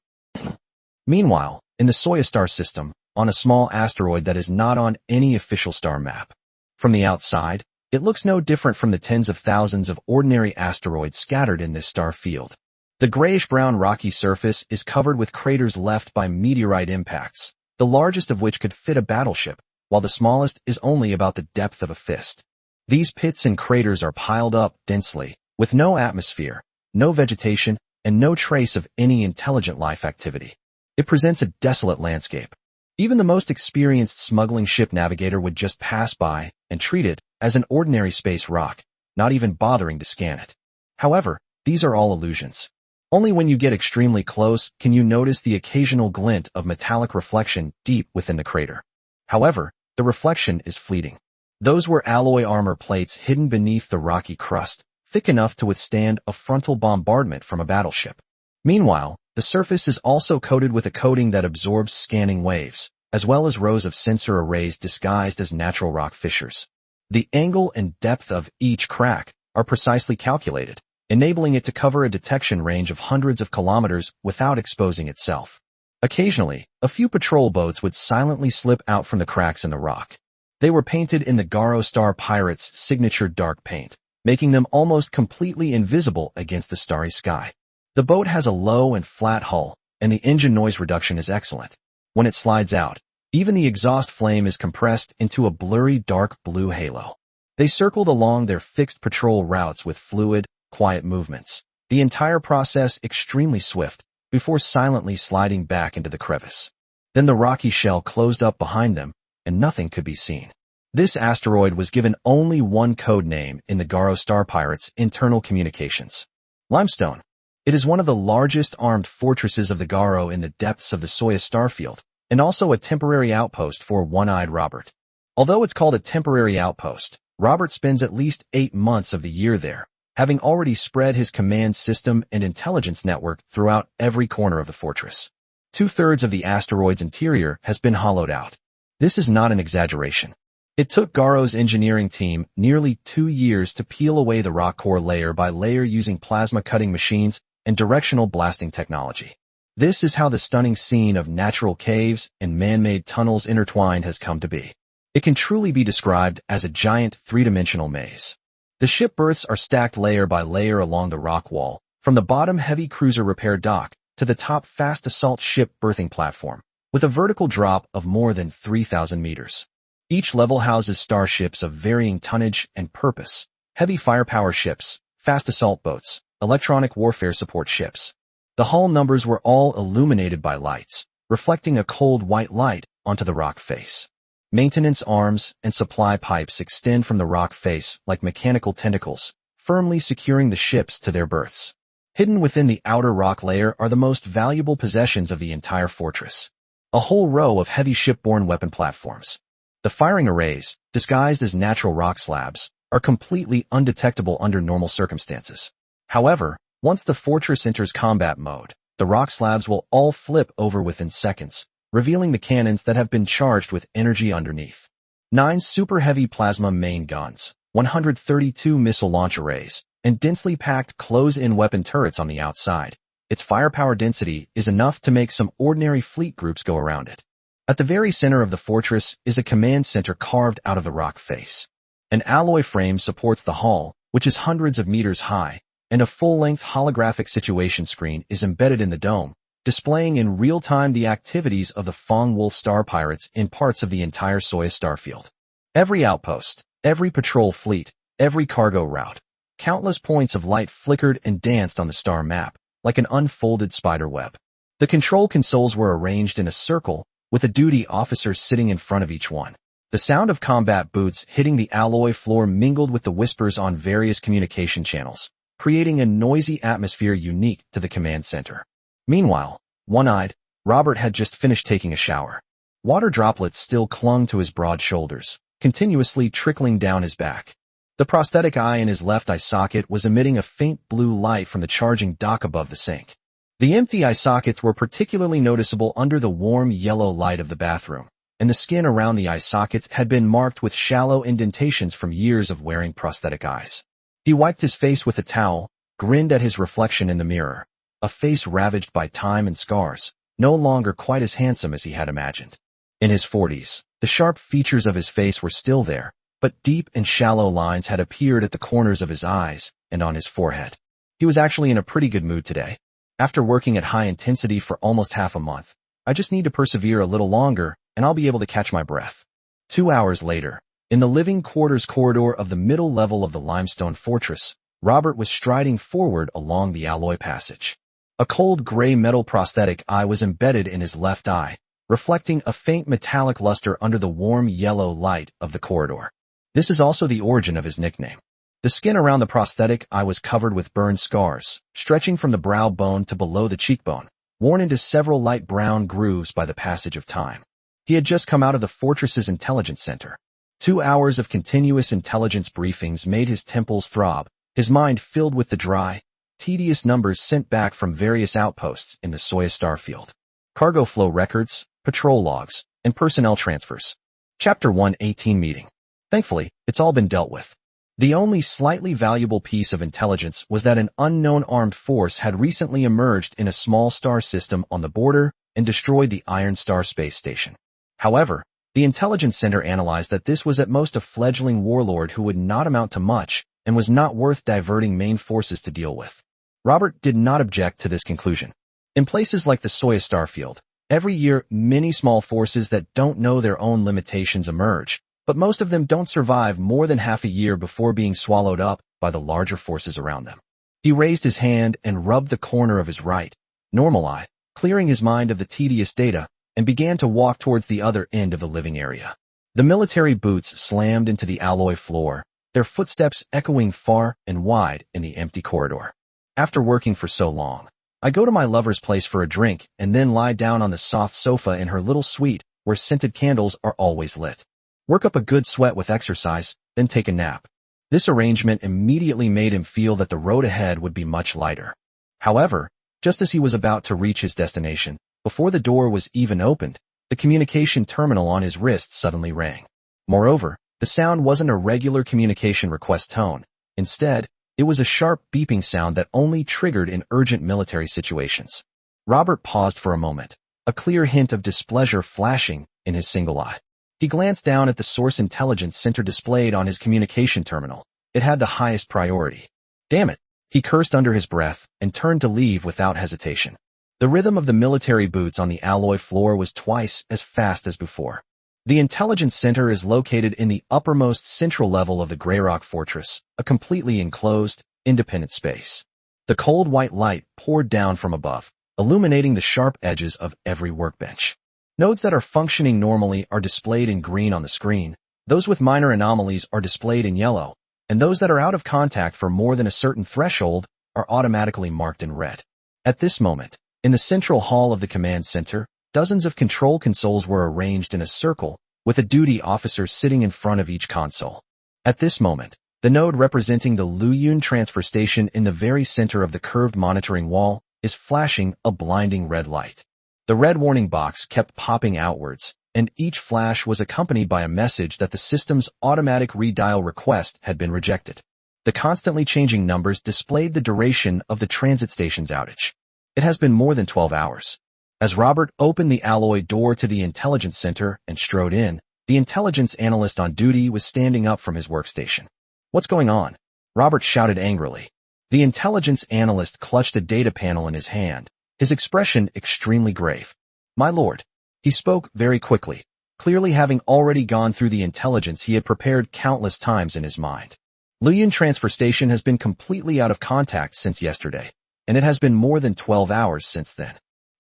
Meanwhile, in the Soya star system, on a small asteroid that is not on any official star map. From the outside, it looks no different from the tens of thousands of ordinary asteroids scattered in this star field. The grayish-brown rocky surface is covered with craters left by meteorite impacts, the largest of which could fit a battleship, while the smallest is only about the depth of a fist. These pits and craters are piled up densely, with no atmosphere, no vegetation, and no trace of any intelligent life activity. It presents a desolate landscape. Even the most experienced smuggling ship navigator would just pass by and treat it as an ordinary space rock, not even bothering to scan it. However, these are all illusions. Only when you get extremely close can you notice the occasional glint of metallic reflection deep within the crater. However, the reflection is fleeting. Those were alloy armor plates hidden beneath the rocky crust, thick enough to withstand a frontal bombardment from a battleship. Meanwhile, the surface is also coated with a coating that absorbs scanning waves, as well as rows of sensor arrays disguised as natural rock fissures. The angle and depth of each crack are precisely calculated, enabling it to cover a detection range of hundreds of kilometers without exposing itself. Occasionally, a few patrol boats would silently slip out from the cracks in the rock. They were painted in the Garo Star Pirates' signature dark paint, making them almost completely invisible against the starry sky. The boat has a low and flat hull, and the engine noise reduction is excellent. When it slides out, even the exhaust flame is compressed into a blurry dark blue halo. They circled along their fixed patrol routes with fluid, quiet movements, the entire process extremely swift, before silently sliding back into the crevice. Then the rocky shell closed up behind them, and nothing could be seen. This asteroid was given only one code name in the Garo Star Pirates' internal communications: Limestone. It is one of the largest armed fortresses of the Garo in the depths of the Soya starfield, and also a temporary outpost for One-Eyed Robert. Although it's called a temporary outpost, Robert spends at least 8 months of the year there, having already spread his command system and intelligence network throughout every corner of the fortress. 2/3 of the asteroid's interior has been hollowed out. This is not an exaggeration. It took Garo's engineering team nearly 2 years to peel away the rock core layer by layer using plasma cutting machines and directional blasting technology. This is how the stunning scene of natural caves and man-made tunnels intertwined has come to be. It can truly be described as a giant three-dimensional maze. The ship berths are stacked layer by layer along the rock wall, from the bottom heavy cruiser repair dock to the top fast assault ship berthing platform, with a vertical drop of more than 3,000 meters. Each level houses starships of varying tonnage and purpose: heavy firepower ships, fast assault boats, electronic warfare support ships. The hull numbers were all illuminated by lights, reflecting a cold white light onto the rock face. Maintenance arms and supply pipes extend from the rock face like mechanical tentacles, firmly securing the ships to their berths. Hidden within the outer rock layer are the most valuable possessions of the entire fortress: a whole row of heavy shipborne weapon platforms. The firing arrays, disguised as natural rock slabs, are completely undetectable under normal circumstances. However, once the fortress enters combat mode, the rock slabs will all flip over within seconds, revealing the cannons that have been charged with energy underneath. 9 super heavy plasma main guns, 132 missile launch arrays, and densely packed close-in weapon turrets on the outside. Its firepower density is enough to make some ordinary fleet groups go around it. At the very center of the fortress is a command center carved out of the rock face. An alloy frame supports the hull, which is hundreds of meters high, and a full-length holographic situation screen is embedded in the dome, displaying in real time the activities of the Fong Wolf Star Pirates in parts of the entire Soya starfield. Every outpost, every patrol fleet, every cargo route, countless points of light flickered and danced on the star map, like an unfolded spider web. The control consoles were arranged in a circle, with a duty officer sitting in front of each one. The sound of combat boots hitting the alloy floor mingled with the whispers on various communication channels, creating a noisy atmosphere unique to the command center. Meanwhile, one-eyed, Robert had just finished taking a shower. Water droplets still clung to his broad shoulders, continuously trickling down his back. The prosthetic eye in his left eye socket was emitting a faint blue light from the charging dock above the sink. The empty eye sockets were particularly noticeable under the warm yellow light of the bathroom, and the skin around the eye sockets had been marked with shallow indentations from years of wearing prosthetic eyes. He wiped his face with a towel, grinned at his reflection in the mirror, a face ravaged by time and scars, no longer quite as handsome as he had imagined. In his 40s, the sharp features of his face were still there, but deep and shallow lines had appeared at the corners of his eyes and on his forehead. He was actually in a pretty good mood today. After working at high intensity for almost half a month, I just need to persevere a little longer and I'll be able to catch my breath. 2 hours later, in the living quarters corridor of the middle level of the limestone fortress, Robert was striding forward along the alloy passage. A cold gray metal prosthetic eye was embedded in his left eye, reflecting a faint metallic luster under the warm yellow light of the corridor. This is also the origin of his nickname. The skin around the prosthetic eye was covered with burn scars, stretching from the brow bone to below the cheekbone, worn into several light brown grooves by the passage of time. He had just come out of the fortress's intelligence center. 2 hours of continuous intelligence briefings made his temples throb, his mind filled with the dry, tedious numbers sent back from various outposts in the Soya starfield. Cargo flow records, patrol logs, and personnel transfers. Chapter 118 Meeting. Thankfully, it's all been dealt with. The only slightly valuable piece of intelligence was that an unknown armed force had recently emerged in a small star system on the border and destroyed the Iron Star space station. However, the intelligence center analyzed that this was at most a fledgling warlord who would not amount to much and was not worth diverting main forces to deal with. Robert did not object to this conclusion. In places like the Soya starfield, every year many small forces that don't know their own limitations emerge, but most of them don't survive more than half a year before being swallowed up by the larger forces around them. He raised his hand and rubbed the corner of his right, normal eye, clearing his mind of the tedious data, and began to walk towards the other end of the living area. The military boots slammed into the alloy floor, their footsteps echoing far and wide in the empty corridor. After working for so long, I go to my lover's place for a drink and then lie down on the soft sofa in her little suite where scented candles are always lit. Work up a good sweat with exercise, then take a nap. This arrangement immediately made him feel that the road ahead would be much lighter. However, just as he was about to reach his destination, before the door was even opened, the communication terminal on his wrist suddenly rang. Moreover, the sound wasn't a regular communication request tone. Instead, it was a sharp beeping sound that only triggered in urgent military situations. Robert paused for a moment, a clear hint of displeasure flashing in his single eye. He glanced down at the source intelligence center displayed on his communication terminal. It had the highest priority. Damn it, he cursed under his breath and turned to leave without hesitation. The rhythm of the military boots on the alloy floor was twice as fast as before. The intelligence center is located in the uppermost central level of the Greyrock Fortress, a completely enclosed, independent space. The cold white light poured down from above, illuminating the sharp edges of every workbench. Nodes that are functioning normally are displayed in green on the screen, those with minor anomalies are displayed in yellow, and those that are out of contact for more than a certain threshold are automatically marked in red. At this moment, in the central hall of the command center, dozens of control consoles were arranged in a circle, with a duty officer sitting in front of each console. At this moment, the node representing the Luyun transfer station in the very center of the curved monitoring wall is flashing a blinding red light. The red warning box kept popping outwards, and each flash was accompanied by a message that the system's automatic redial request had been rejected. The constantly changing numbers displayed the duration of the transit station's outage. It has been more than 12 hours. As Robert opened the alloy door to the intelligence center and strode in, the intelligence analyst on duty was standing up from his workstation. "What's going on?" Robert shouted angrily. The intelligence analyst clutched a data panel in his hand, his expression extremely grave. "My lord." He spoke very quickly, clearly having already gone through the intelligence he had prepared countless times in his mind. Luyun transfer station has been completely out of contact since yesterday, and it has been more than 12 hours since then.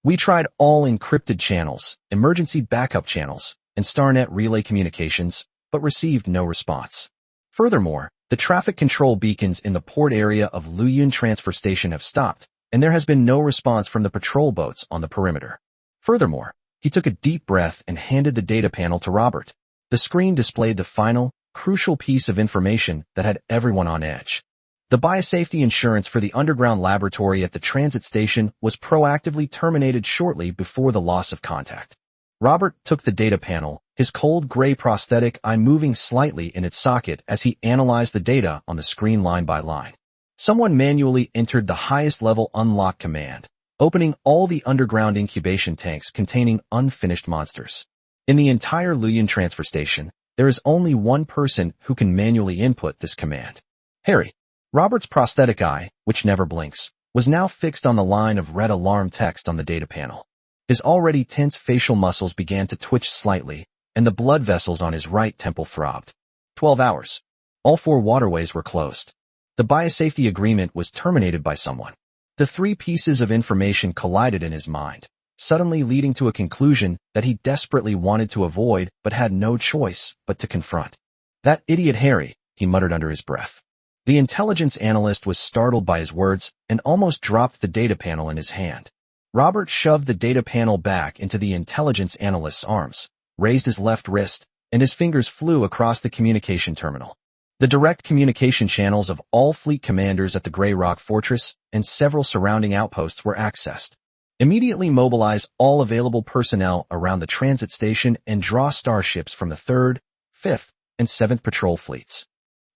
We tried all encrypted channels, emergency backup channels, and StarNet relay communications, but received no response. Furthermore, the traffic control beacons in the port area of Luyun Transfer Station have stopped, and there has been no response from the patrol boats on the perimeter. Furthermore, he took a deep breath and handed the data panel to Robert. The screen displayed the final, crucial piece of information that had everyone on edge. The biosafety insurance for the underground laboratory at the transit station was proactively terminated shortly before the loss of contact. Robert took the data panel, his cold gray prosthetic eye moving slightly in its socket as he analyzed the data on the screen line by line. Someone manually entered the highest level unlock command, opening all the underground incubation tanks containing unfinished monsters. In the entire Luyun transfer station, there is only one person who can manually input this command. Harry. Robert's prosthetic eye, which never blinks, was now fixed on the line of red alarm text on the data panel. His already tense facial muscles began to twitch slightly, and the blood vessels on his right temple throbbed. 12 hours. All 4 waterways were closed. The biosafety agreement was terminated by someone. The 3 pieces of information collided in his mind, suddenly leading to a conclusion that he desperately wanted to avoid but had no choice but to confront. That idiot Harry, he muttered under his breath. The intelligence analyst was startled by his words and almost dropped the data panel in his hand. Robert shoved the data panel back into the intelligence analyst's arms, raised his left wrist, and his fingers flew across the communication terminal. The direct communication channels of all fleet commanders at the Grey Rock Fortress and several surrounding outposts were accessed. Immediately mobilize all available personnel around the transit station and draw starships from the 3rd, 5th, and 7th patrol fleets.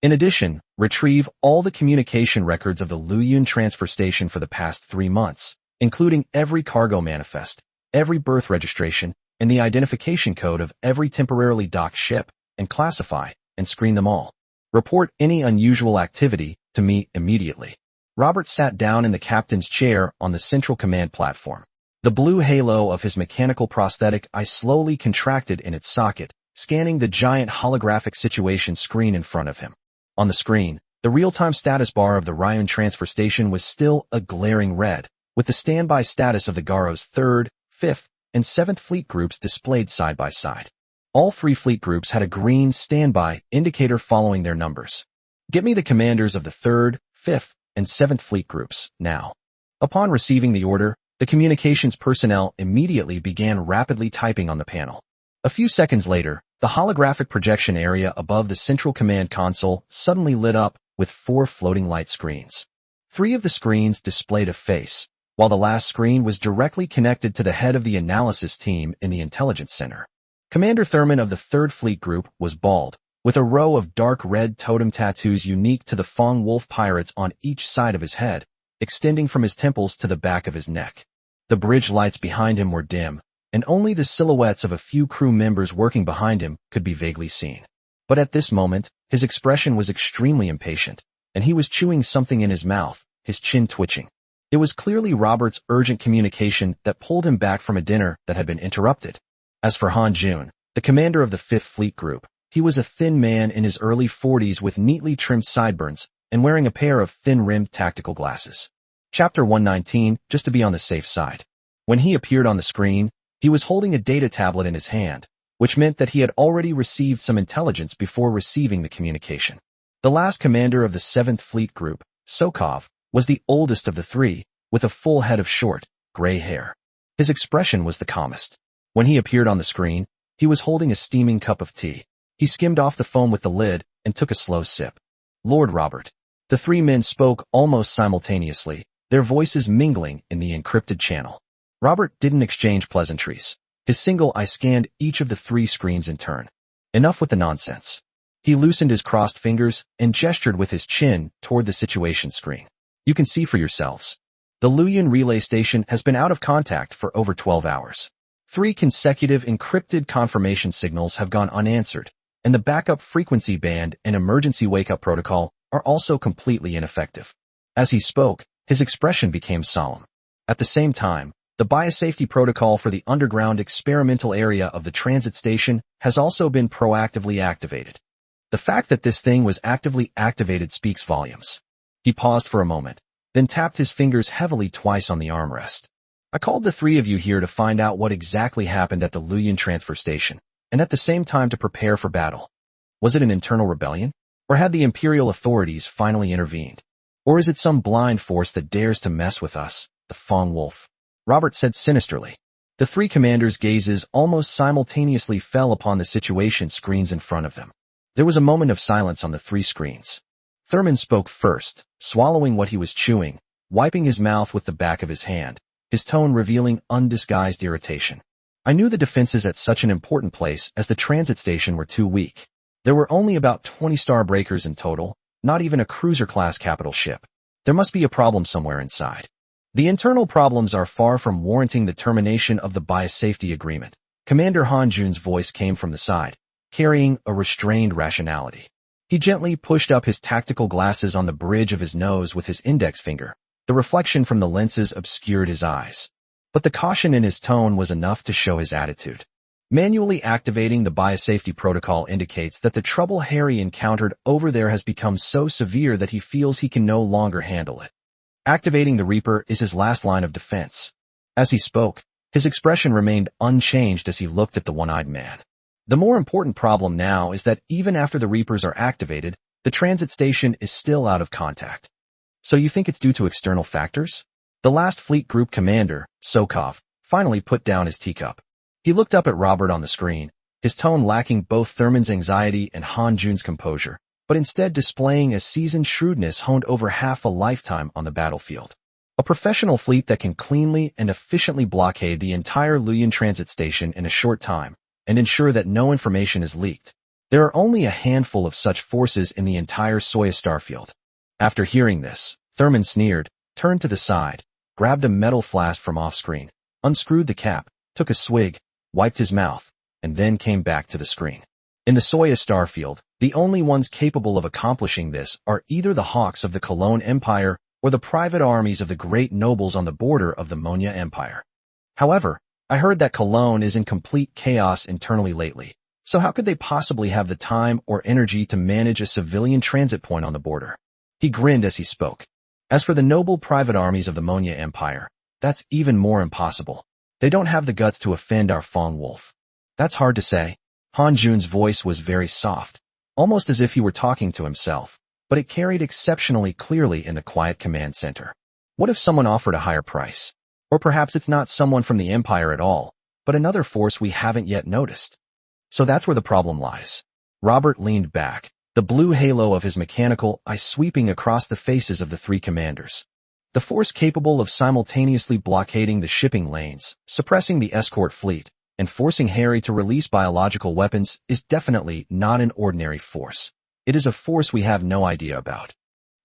In addition, retrieve all the communication records of the Luyun transfer station for the past 3 months, including every cargo manifest, every berth registration, and the identification code of every temporarily docked ship, and classify and screen them all. Report any unusual activity to me immediately. Robert sat down in the captain's chair on the central command platform. The blue halo of his mechanical prosthetic eye slowly contracted in its socket, scanning the giant holographic situation screen in front of him. On the screen, the real-time status bar of the Ryun transfer station was still a glaring red, with the standby status of the Garo's 3rd, 5th, and 7th fleet groups displayed side by side. All 3 fleet groups had a green standby indicator following their numbers. Get me the commanders of the 3rd, 5th, and 7th fleet groups, now. Upon receiving the order, the communications personnel immediately began rapidly typing on the panel. A few seconds later, the holographic projection area above the central command console suddenly lit up with 4 floating light screens. 3 of the screens displayed a face, while the last screen was directly connected to the head of the analysis team in the intelligence center. Commander Thurman of the 3rd Fleet Group was bald, with a row of dark red totem tattoos unique to the Fong Wolf pirates on each side of his head, extending from his temples to the back of his neck. The bridge lights behind him were dim, and only the silhouettes of a few crew members working behind him could be vaguely seen. But at this moment, his expression was extremely impatient, and he was chewing something in his mouth, his chin twitching. It was clearly Robert's urgent communication that pulled him back from a dinner that had been interrupted. As for Han Jun, the commander of the 5th Fleet Group, he was a thin man in his early 40s with neatly trimmed sideburns and wearing a pair of thin-rimmed tactical glasses. Chapter 119, just to be on the safe side. When he appeared on the screen, he was holding a data tablet in his hand, which meant that he had already received some intelligence before receiving the communication. The last commander of the 7th Fleet Group, Sokov, was the oldest of the 3, with a full head of short, gray hair. His expression was the calmest. When he appeared on the screen, he was holding a steaming cup of tea. He skimmed off the foam with the lid and took a slow sip. Lord Robert. The 3 men spoke almost simultaneously, their voices mingling in the encrypted channel. Robert didn't exchange pleasantries. His single eye scanned each of the 3 screens in turn. Enough with the nonsense. He loosened his crossed fingers and gestured with his chin toward the situation screen. You can see for yourselves. The Luyun relay station has been out of contact for over 12 hours. 3 consecutive encrypted confirmation signals have gone unanswered, and the backup frequency band and emergency wake-up protocol are also completely ineffective. As he spoke, his expression became solemn. At the same time, the biosafety protocol for the underground experimental area of the transit station has also been proactively activated. The fact that this thing was actively activated speaks volumes. He paused for a moment, then tapped his fingers heavily twice on the armrest. I called the three of you here to find out what exactly happened at the Luyan transfer station, and at the same time to prepare for battle. Was it an internal rebellion? Or had the Imperial authorities finally intervened? Or is it some blind force that dares to mess with us, the Fong Wolf? Robert said sinisterly. The three commanders' gazes almost simultaneously fell upon the situation screens in front of them. There was a moment of silence on the three screens. Thurman spoke first, swallowing what he was chewing, wiping his mouth with the back of his hand, his tone revealing undisguised irritation. I knew the defenses at such an important place as the transit station were too weak. There were only about 20 star breakers in total, not even a cruiser-class capital ship. There must be a problem somewhere inside. The internal problems are far from warranting the termination of the biosafety agreement. Commander Han Jun's voice came from the side, carrying a restrained rationality. He gently pushed up his tactical glasses on the bridge of his nose with his index finger. The reflection from the lenses obscured his eyes. But the caution in his tone was enough to show his attitude. Manually activating the biosafety protocol indicates that the trouble Harry encountered over there has become so severe that he feels he can no longer handle it. Activating the Reaper is his last line of defense. As he spoke, his expression remained unchanged as he looked at the one-eyed man. The more important problem now is that even after the Reapers are activated, the transit station is still out of contact. So you think it's due to external factors? The last fleet group commander, Sokov, finally put down his teacup. He looked up at Robert on the screen, his tone lacking both Thurman's anxiety and Han Jun's composure, but instead displaying a seasoned shrewdness honed over half a lifetime on the battlefield. A professional fleet that can cleanly and efficiently blockade the entire Luyan transit station in a short time and ensure that no information is leaked. There are only a handful of such forces in the entire Soyuz starfield. After hearing this, Thurman sneered, turned to the side, grabbed a metal flask from off-screen, unscrewed the cap, took a swig, wiped his mouth, and then came back to the screen. In the Soyuz starfield, the only ones capable of accomplishing this are either the hawks of the Cologne Empire or the private armies of the great nobles on the border of the Manhwa Empire. However, I heard that Cologne is in complete chaos internally lately, so how could they possibly have the time or energy to manage a civilian transit point on the border? He grinned as he spoke. As for the noble private armies of the Manhwa Empire, that's even more impossible. They don't have the guts to offend our Fong Wolf. That's hard to say. Han Jun's voice was very soft, almost as if he were talking to himself, but it carried exceptionally clearly in the quiet command center. What if someone offered a higher price? Or perhaps it's not someone from the Empire at all, but another force we haven't yet noticed. So that's where the problem lies. Robert leaned back, the blue halo of his mechanical eye sweeping across the faces of the three commanders. The force capable of simultaneously blockading the shipping lanes, suppressing the escort fleet, and forcing Harry to release biological weapons is definitely not an ordinary force. It is a force we have no idea about.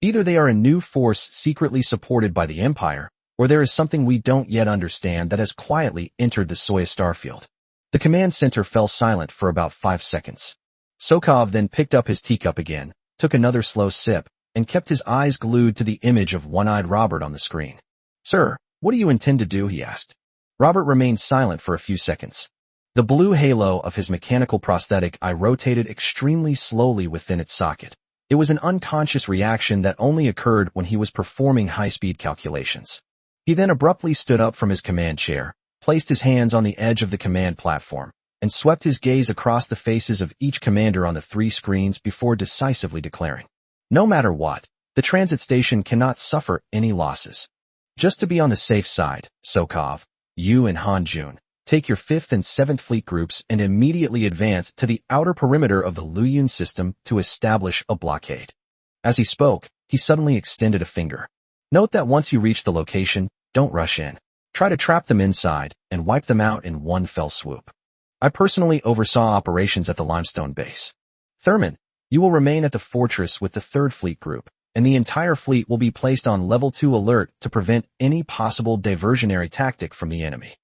Either they are a new force secretly supported by the Empire, or there is something we don't yet understand that has quietly entered the Soyuz starfield. The command center fell silent for about 5 seconds. Sokov then picked up his teacup again, took another slow sip, and kept his eyes glued to the image of one-eyed Robert on the screen. "Sir, what do you intend to do?" he asked. Robert remained silent for a few seconds. The blue halo of his mechanical prosthetic eye rotated extremely slowly within its socket. It was an unconscious reaction that only occurred when he was performing high-speed calculations. He then abruptly stood up from his command chair, placed his hands on the edge of the command platform, and swept his gaze across the faces of each commander on the three screens before decisively declaring, "No matter what, the transit station cannot suffer any losses. Just to be on the safe side, Sokov, you and Han Jun, take your 5th and 7th Fleet groups and immediately advance to the outer perimeter of the Luyan system to establish a blockade." As he spoke, he suddenly extended a finger. Note that once you reach the location, don't rush in. Try to trap them inside and wipe them out in one fell swoop. I personally oversaw operations at the Limestone base. Thurman, you will remain at the fortress with the 3rd Fleet group, and the entire fleet will be placed on level 2 alert to prevent any possible diversionary tactic from the enemy.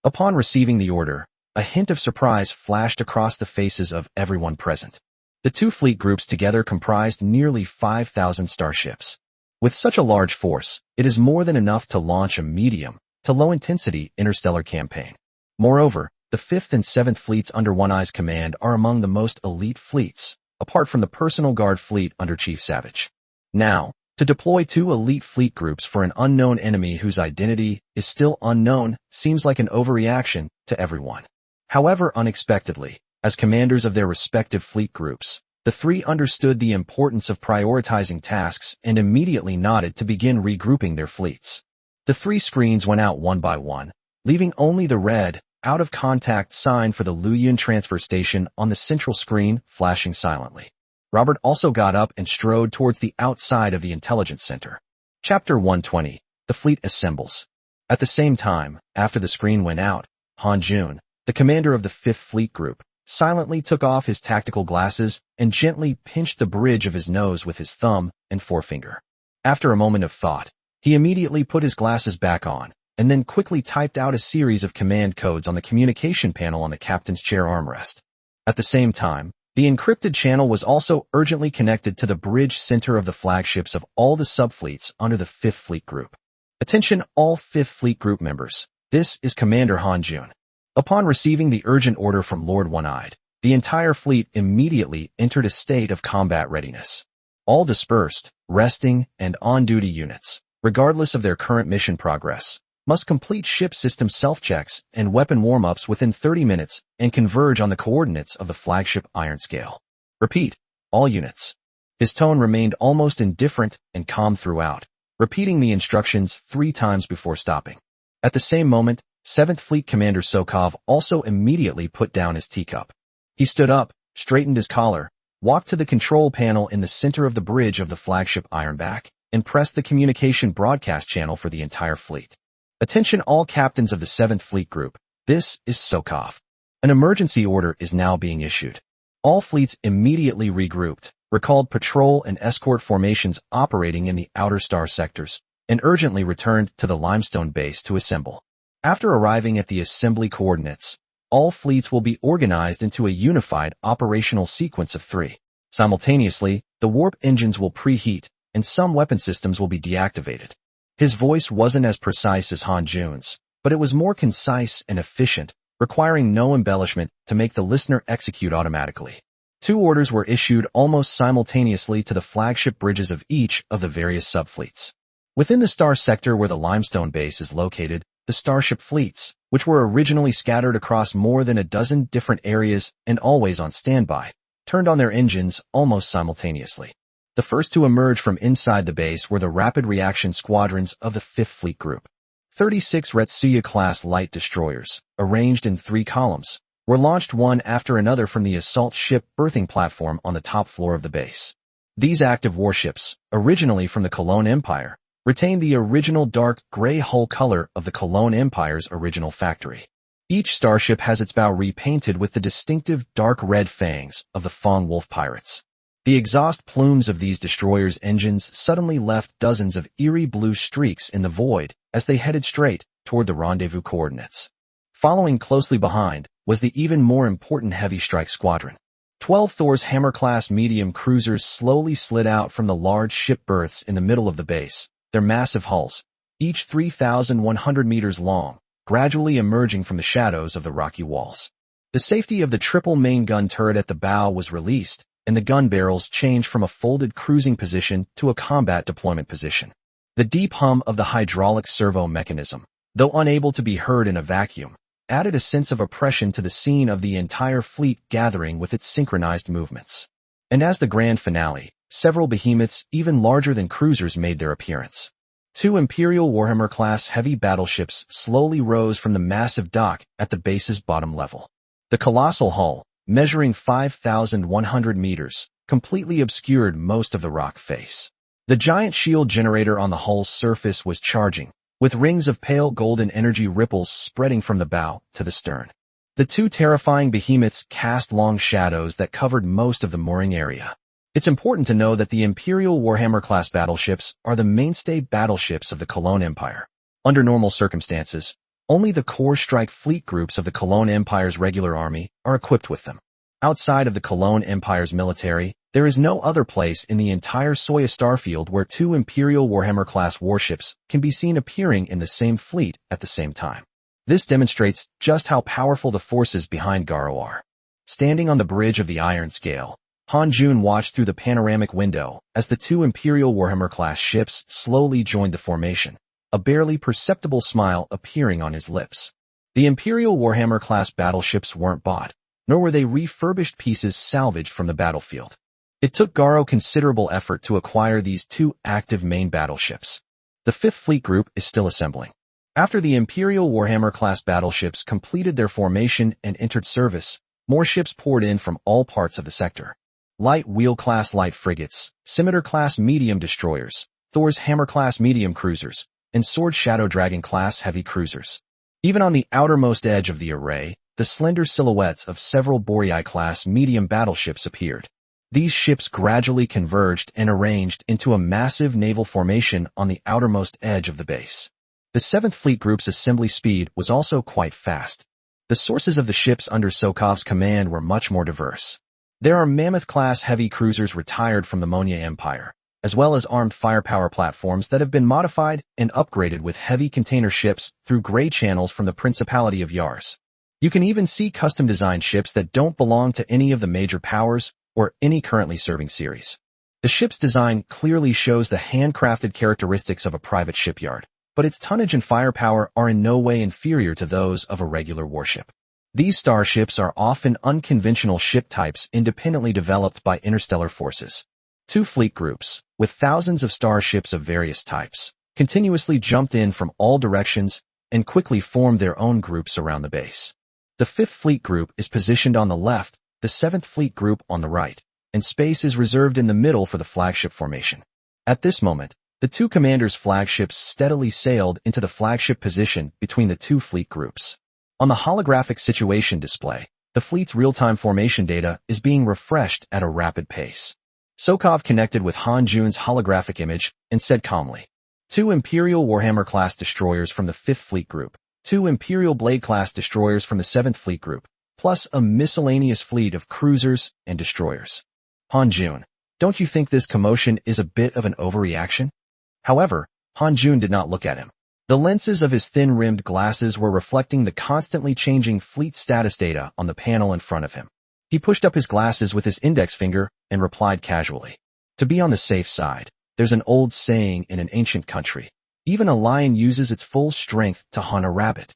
Upon receiving the order, a hint of surprise flashed across the faces of everyone present. The 2 fleet groups together comprised nearly 5,000 starships. With such a large force, it is more than enough to launch a medium to low-intensity interstellar campaign. Moreover, the 5th and 7th fleets under One Eye's command are among the most elite fleets, apart from the personal guard fleet under Chief Savage. Now, To deploy two elite fleet groups for an unknown enemy whose identity is still unknown seems like an overreaction to everyone. However, unexpectedly, as commanders of their respective fleet groups, the three understood the importance of prioritizing tasks and immediately nodded to begin regrouping their fleets. The three screens went out one by one, leaving only the red, out-of-contact sign for the Luoyuan transfer station on the central screen flashing silently. Robert also got up and strode towards the outside of the intelligence center. Chapter 120. The fleet assembles. At the same time, after the screen went out, Han Jun, the commander of the 5th Fleet Group, silently took off his tactical glasses and gently pinched the bridge of his nose with his thumb and forefinger. After a moment of thought, he immediately put his glasses back on, and then quickly typed out a series of command codes on the communication panel on the captain's chair armrest. At the same time, the encrypted channel was also urgently connected to the bridge center of the flagships of all the subfleets under the 5th Fleet Group. Attention all 5th Fleet Group members. This is Commander Han Jun. Upon receiving the urgent order from Lord One-Eyed, the entire fleet immediately entered a state of combat readiness. All dispersed, resting, and on-duty units, regardless of their current mission progress, must complete ship system self-checks and weapon warm-ups within 30 minutes and converge on the coordinates of the flagship iron scale. Repeat, all units. His tone remained almost indifferent and calm throughout, repeating the instructions 3 times before stopping. At the same moment, 7th Fleet Commander Sokov also immediately put down his teacup. He stood up, straightened his collar, walked to the control panel in the center of the bridge of the flagship Ironback, and pressed the communication broadcast channel for the entire fleet. Attention all captains of the 7th Fleet Group, this is Sokov. An emergency order is now being issued. All fleets immediately regrouped, recalled patrol and escort formations operating in the outer star sectors, and urgently returned to the limestone base to assemble. After arriving at the assembly coordinates, all fleets will be organized into a unified operational sequence of 3. Simultaneously, the warp engines will preheat, and some weapon systems will be deactivated. His voice wasn't as precise as Han Jun's, but it was more concise and efficient, requiring no embellishment to make the listener execute automatically. 2 orders were issued almost simultaneously to the flagship bridges of each of the various subfleets. Within the star sector where the limestone base is located, the starship fleets, which were originally scattered across more than a dozen different areas and always on standby, turned on their engines almost simultaneously. The first to emerge from inside the base were the rapid reaction squadrons of the 5th Fleet Group. 36 Retsuya-class light destroyers, arranged in 3 columns, were launched one after another from the assault ship berthing platform on the top floor of the base. These active warships, originally from the Cologne Empire, retained the original dark gray hull color of the Cologne Empire's original factory. Each starship has its bow repainted with the distinctive dark red fangs of the Fong Wolf pirates. The exhaust plumes of these destroyers' engines suddenly left dozens of eerie blue streaks in the void as they headed straight toward the rendezvous coordinates. Following closely behind was the even more important heavy strike squadron. 12 Thor's Hammer-class medium cruisers slowly slid out from the large ship berths in the middle of the base, their massive hulls, each 3,100 meters long, gradually emerging from the shadows of the rocky walls. The safety of the triple main gun turret at the bow was released, and the gun barrels changed from a folded cruising position to a combat deployment position. The deep hum of the hydraulic servo mechanism, though unable to be heard in a vacuum, added a sense of oppression to the scene of the entire fleet gathering with its synchronized movements. And as the grand finale, several behemoths even larger than cruisers made their appearance. 2 Imperial Warhammer-class heavy battleships slowly rose from the massive dock at the base's bottom level. The colossal hull, measuring 5,100 meters, completely obscured most of the rock face. The giant shield generator on the hull's surface was charging, with rings of pale golden energy ripples spreading from the bow to the stern. The 2 terrifying behemoths cast long shadows that covered most of the mooring area. It's important to know that the Imperial Warhammer-class battleships are the mainstay battleships of the Cologne Empire. Under normal circumstances, only the core strike fleet groups of the Cologne Empire's regular army are equipped with them. Outside of the Cologne Empire's military, there is no other place in the entire Soya starfield where 2 Imperial Warhammer-class warships can be seen appearing in the same fleet at the same time. This demonstrates just how powerful the forces behind Garo are. Standing on the bridge of the iron scale, Han Jun watched through the panoramic window as the two Imperial Warhammer-class ships slowly joined the formation, a barely perceptible smile appearing on his lips. The Imperial Warhammer-class battleships weren't bought, nor were they refurbished pieces salvaged from the battlefield. It took Garo considerable effort to acquire these two active main battleships. The 5th Fleet Group is still assembling. After the Imperial Warhammer-class battleships completed their formation and entered service, more ships poured in from all parts of the sector. Light Wheel-class light frigates, Scimitar-class medium destroyers, Thor's Hammer-class medium cruisers, and Sword Shadow Dragon-class heavy cruisers. Even on the outermost edge of the array, the slender silhouettes of several Boreai-class medium battleships appeared. These ships gradually converged and arranged into a massive naval formation on the outermost edge of the base. The 7th Fleet Group's assembly speed was also quite fast. The sources of the ships under Sokov's command were much more diverse. There are Mammoth-class heavy cruisers retired from the Monya Empire, as well as armed firepower platforms that have been modified and upgraded with heavy container ships through gray channels from the Principality of Yars. You can even see custom-designed ships that don't belong to any of the major powers or any currently serving series. The ship's design clearly shows the handcrafted characteristics of a private shipyard, but its tonnage and firepower are in no way inferior to those of a regular warship. These starships are often unconventional ship types independently developed by interstellar forces. Two fleet groups, with thousands of starships of various types, continuously jumped in from all directions and quickly formed their own groups around the base. The 5th Fleet Group is positioned on the left, the 7th Fleet Group on the right, and space is reserved in the middle for the flagship formation. At this moment, the two commanders' flagships steadily sailed into the flagship position between the two fleet groups. On the holographic situation display, the fleet's real-time formation data is being refreshed at a rapid pace. Sokov connected with Han Jun's holographic image and said calmly, 2 Imperial Warhammer-class destroyers from the 5th Fleet Group, 2 Imperial Blade-class destroyers from the 7th Fleet Group, plus a miscellaneous fleet of cruisers and destroyers. Han Jun, don't you think this commotion is a bit of an overreaction? However, Han Jun did not look at him. The lenses of his thin-rimmed glasses were reflecting the constantly changing fleet status data on the panel in front of him. He pushed up his glasses with his index finger and replied casually, to be on the safe side, there's an old saying in an ancient country. Even a lion uses its full strength to hunt a rabbit.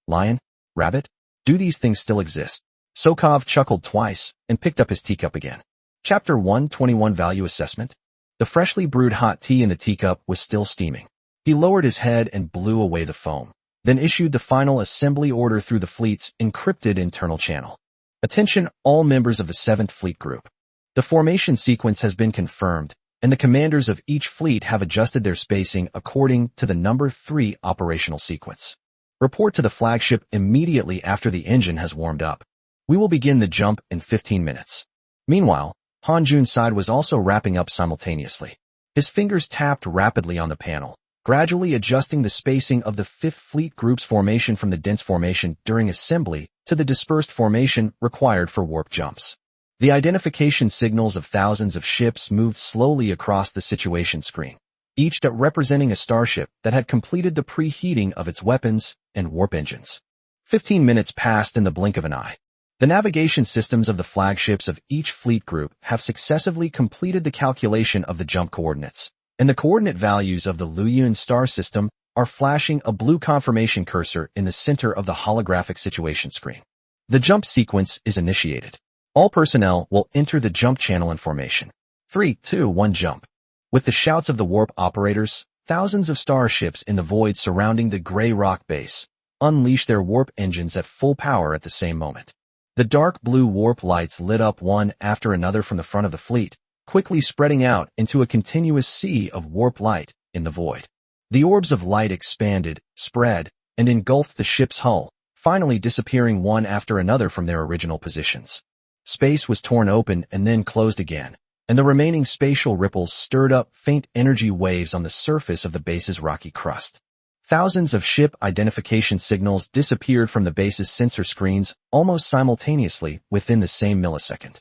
Lion? Rabbit? Do these things still exist? Sokov chuckled twice and picked up his teacup again. Chapter 121 Value Assessment. The freshly brewed hot tea in the teacup was still steaming. He lowered his head and blew away the foam, then issued the final assembly order through the fleet's encrypted internal channel. Attention all members of the 7th Fleet Group. The formation sequence has been confirmed, and the commanders of each fleet have adjusted their spacing according to the number 3 operational sequence. Report to the flagship immediately after the engine has warmed up. We will begin the jump in 15 minutes. Meanwhile, Han Jun's side was also wrapping up simultaneously. His fingers tapped rapidly on the panel, gradually adjusting the spacing of the 5th Fleet Group's formation from the dense formation during assembly to the dispersed formation required for warp jumps. The identification signals of thousands of ships moved slowly across the situation screen, each representing a starship that had completed the preheating of its weapons and warp engines. 15 minutes passed in the blink of an eye. The navigation systems of the flagships of each fleet group have successively completed the calculation of the jump coordinates, and the coordinate values of the Luyun star system are flashing a blue confirmation cursor in the center of the holographic situation screen. The jump sequence is initiated. All personnel will enter the jump channel in formation. 3, 2, 1 jump. With the shouts of the warp operators, thousands of starships in the void surrounding the gray rock base unleash their warp engines at full power at the same moment. The dark blue warp lights lit up one after another from the front of the fleet, quickly spreading out into a continuous sea of warp light in the void. The orbs of light expanded, spread, and engulfed the ship's hull, finally disappearing one after another from their original positions. Space was torn open and then closed again, and the remaining spatial ripples stirred up faint energy waves on the surface of the base's rocky crust. Thousands of ship identification signals disappeared from the base's sensor screens almost simultaneously within the same millisecond.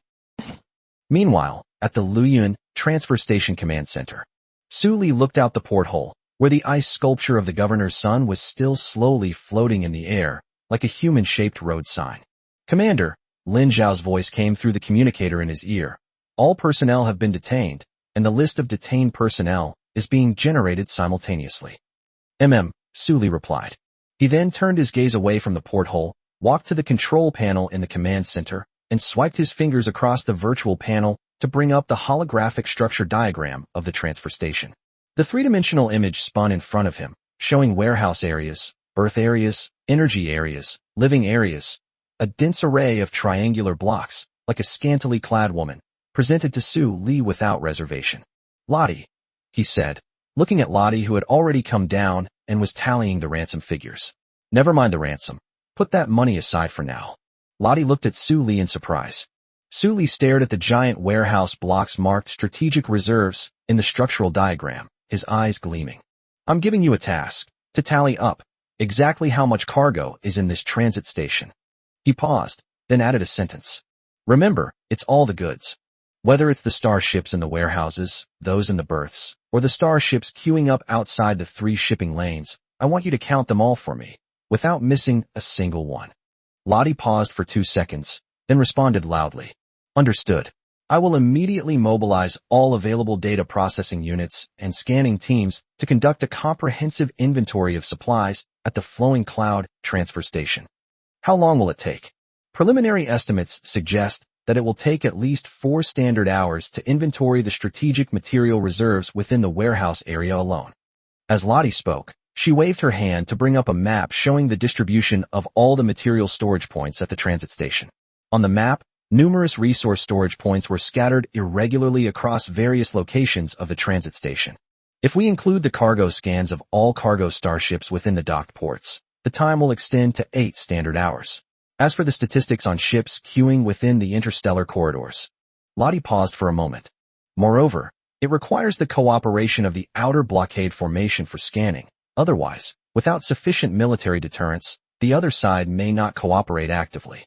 Meanwhile, at the Luyun Transfer Station Command Center, Su Li looked out the porthole, where the ice sculpture of the governor's son was still slowly floating in the air, like a human-shaped road sign. Commander, Lin Zhao's voice came through the communicator in his ear. All personnel have been detained, and the list of detained personnel is being generated simultaneously. Suli replied. He then turned his gaze away from the porthole, walked to the control panel in the command center, and swiped his fingers across the virtual panel to bring up the holographic structure diagram of the transfer station. The three-dimensional image spun in front of him, showing warehouse areas, berth areas, energy areas, living areas, a dense array of triangular blocks, like a scantily clad woman, presented to Su Li without reservation. Lottie, he said, looking at Lottie, who had already come down and was tallying the ransom figures. Never mind the ransom. Put that money aside for now. Lottie looked at Su Li in surprise. Su Li stared at the giant warehouse blocks marked strategic reserves in the structural diagram, his eyes gleaming. I'm giving you a task, to tally up exactly how much cargo is in this transit station. He paused, then added a sentence. Remember, it's all the goods. Whether it's the starships in the warehouses, those in the berths, or the starships queuing up outside the 3 shipping lanes, I want you to count them all for me, without missing a single one. Lottie paused for 2 seconds, then responded loudly. Understood. I will immediately mobilize all available data processing units and scanning teams to conduct a comprehensive inventory of supplies at the Flowing Cloud transfer station. How long will it take? Preliminary estimates suggest that it will take at least 4 standard hours to inventory the strategic material reserves within the warehouse area alone. As Lottie spoke, she waved her hand to bring up a map showing the distribution of all the material storage points at the transit station. On the map, numerous resource storage points were scattered irregularly across various locations of the transit station. If we include the cargo scans of all cargo starships within the docked ports, the time will extend to 8 standard hours. As for the statistics on ships queuing within the interstellar corridors, Lottie paused for a moment. Moreover, it requires the cooperation of the outer blockade formation for scanning. Otherwise, without sufficient military deterrence, the other side may not cooperate actively.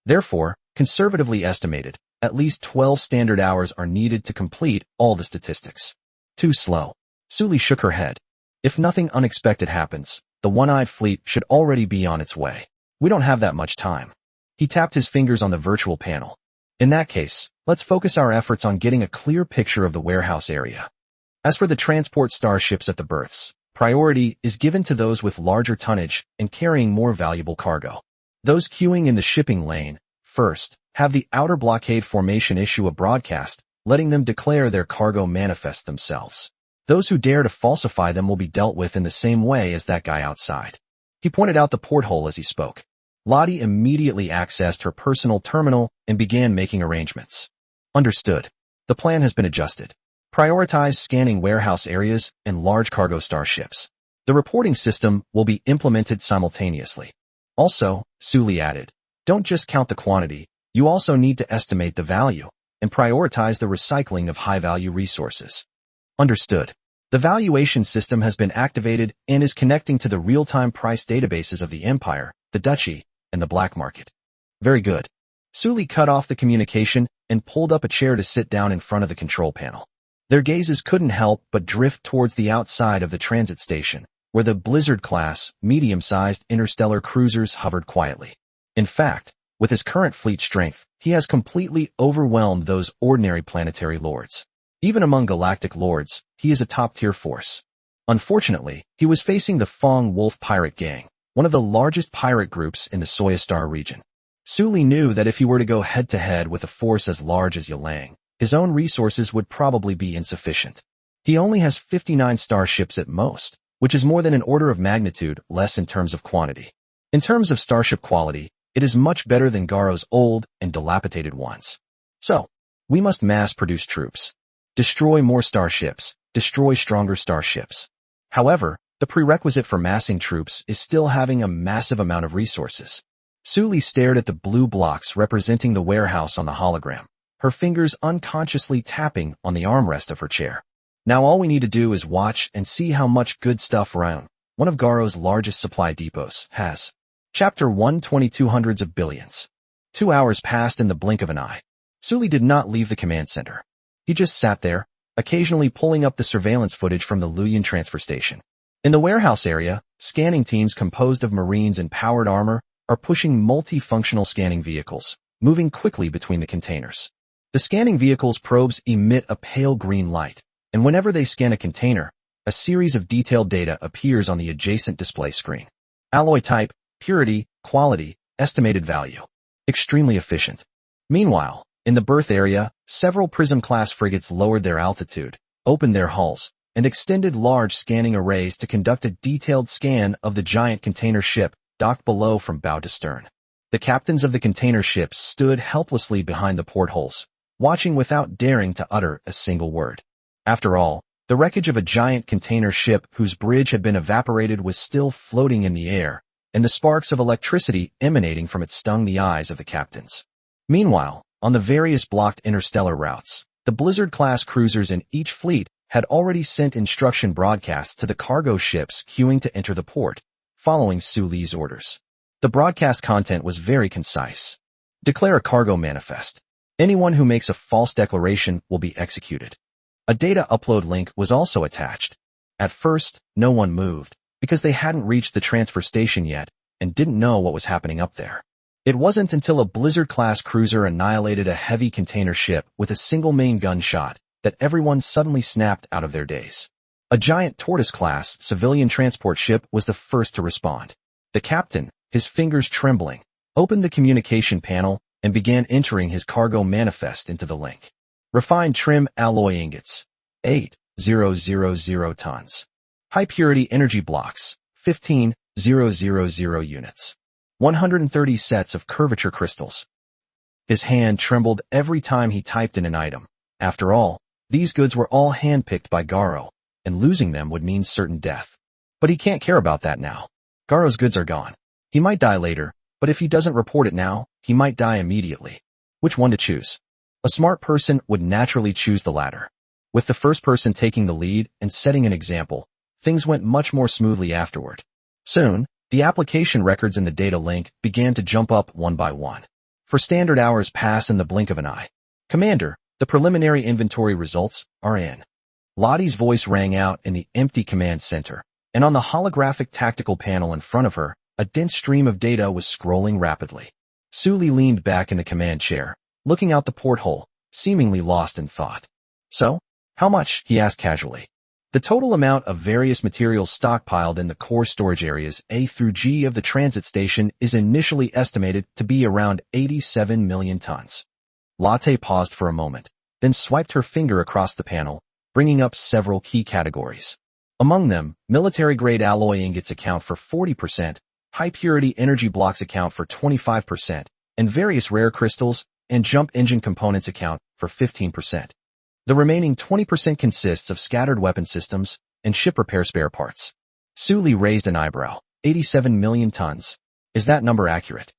Therefore, conservatively estimated, at least 12 standard hours are needed to complete all the statistics. Too slow. Su Li shook her head. If nothing unexpected happens, the one-eyed fleet should already be on its way. We don't have that much time. He tapped his fingers on the virtual panel. In that case, let's focus our efforts on getting a clear picture of the warehouse area. As for the transport starships at the berths, priority is given to those with larger tonnage and carrying more valuable cargo. Those queuing in the shipping lane, first, have the outer blockade formation issue a broadcast, letting them declare their cargo manifest themselves. Those who dare to falsify them will be dealt with in the same way as that guy outside. He pointed out the porthole as he spoke. Lottie immediately accessed her personal terminal and began making arrangements. Understood. The plan has been adjusted. Prioritize scanning warehouse areas and large cargo starships. The reporting system will be implemented simultaneously. Also, Su Li added, don't just count the quantity, you also need to estimate the value and prioritize the recycling of high-value resources. Understood. The valuation system has been activated and is connecting to the real-time price databases of the Empire, the Duchy, and the black market. Very good. Su Li cut off the communication and pulled up a chair to sit down in front of the control panel. Their gazes couldn't help but drift towards the outside of the transit station, where the Blizzard-class, medium-sized interstellar cruisers hovered quietly. In fact, with his current fleet strength, he has completely overwhelmed those ordinary planetary lords. Even among galactic lords, he is a top-tier force. Unfortunately, he was facing the Fong Wolf pirate gang, one of the largest pirate groups in the Soyastar region. Su Li knew that if he were to go head-to-head with a force as large as Yalang, his own resources would probably be insufficient. He only has 59 starships at most, which is more than an order of magnitude less in terms of quantity. In terms of starship quality, it is much better than Garo's old and dilapidated ones. So, we must mass-produce troops. Destroy more starships, destroy stronger starships. However, the prerequisite for massing troops is still having a massive amount of resources. Su Li stared at the blue blocks representing the warehouse on the hologram, her fingers unconsciously tapping on the armrest of her chair. Now all we need to do is watch and see how much good stuff Round, one of Garo's largest supply depots, has. Chapter 122 Hundreds of Billions. 2 hours passed in the blink of an eye. Su Li did not leave the command center. He just sat there, occasionally pulling up the surveillance footage from the Luyan transfer station. In the warehouse area, scanning teams composed of Marines in powered armor are pushing multifunctional scanning vehicles, moving quickly between the containers. The scanning vehicle's probes emit a pale green light, and whenever they scan a container, a series of detailed data appears on the adjacent display screen. Alloy type, purity, quality, estimated value. Extremely efficient. Meanwhile, in the berth area, several Prism-class frigates lowered their altitude, opened their hulls, and extended large scanning arrays to conduct a detailed scan of the giant container ship docked below from bow to stern. The captains of the container ships stood helplessly behind the portholes, watching without daring to utter a single word. After all, the wreckage of a giant container ship whose bridge had been evaporated was still floating in the air, and the sparks of electricity emanating from it stung the eyes of the captains. Meanwhile, on the various blocked interstellar routes, the Blizzard-class cruisers in each fleet had already sent instruction broadcasts to the cargo ships queuing to enter the port, following Su Li's orders. The broadcast content was very concise. Declare a cargo manifest. Anyone who makes a false declaration will be executed. A data upload link was also attached. At first, no one moved, because they hadn't reached the transfer station yet and didn't know what was happening up there. It wasn't until a Blizzard-class cruiser annihilated a heavy container ship with a single main gun shot that everyone suddenly snapped out of their daze. A giant Tortoise-class civilian transport ship was the first to respond. The captain, his fingers trembling, opened the communication panel and began entering his cargo manifest into the link. Refined trim alloy ingots, 8,000 tons. High-purity energy blocks, 15,000 units. 130 sets of curvature crystals. His hand trembled every time he typed in an item. After all, these goods were all handpicked by Garo, and losing them would mean certain death. But he can't care about that now. Garo's goods are gone. He might die later, but if he doesn't report it now, he might die immediately. Which one to choose? A smart person would naturally choose the latter. With the first person taking the lead and setting an example, things went much more smoothly afterward. Soon, the application records in the data link began to jump up one by one. For standard hours pass in the blink of an eye. Commander, the preliminary inventory results are in. Lottie's voice rang out in the empty command center, and on the holographic tactical panel in front of her, a dense stream of data was scrolling rapidly. Su Li leaned back in the command chair, looking out the porthole, seemingly lost in thought. So, how much? He asked casually. The total amount of various materials stockpiled in the core storage areas A through G of the transit station is initially estimated to be around 87 million tons. Latte paused for a moment, then swiped her finger across the panel, bringing up several key categories. Among them, military-grade alloy ingots account for 40%, high-purity energy blocks account for 25%, and various rare crystals and jump engine components account for 15%. The remaining 20% consists of scattered weapon systems and ship repair spare parts. Su Li raised an eyebrow. 87 million tons. Is that number accurate?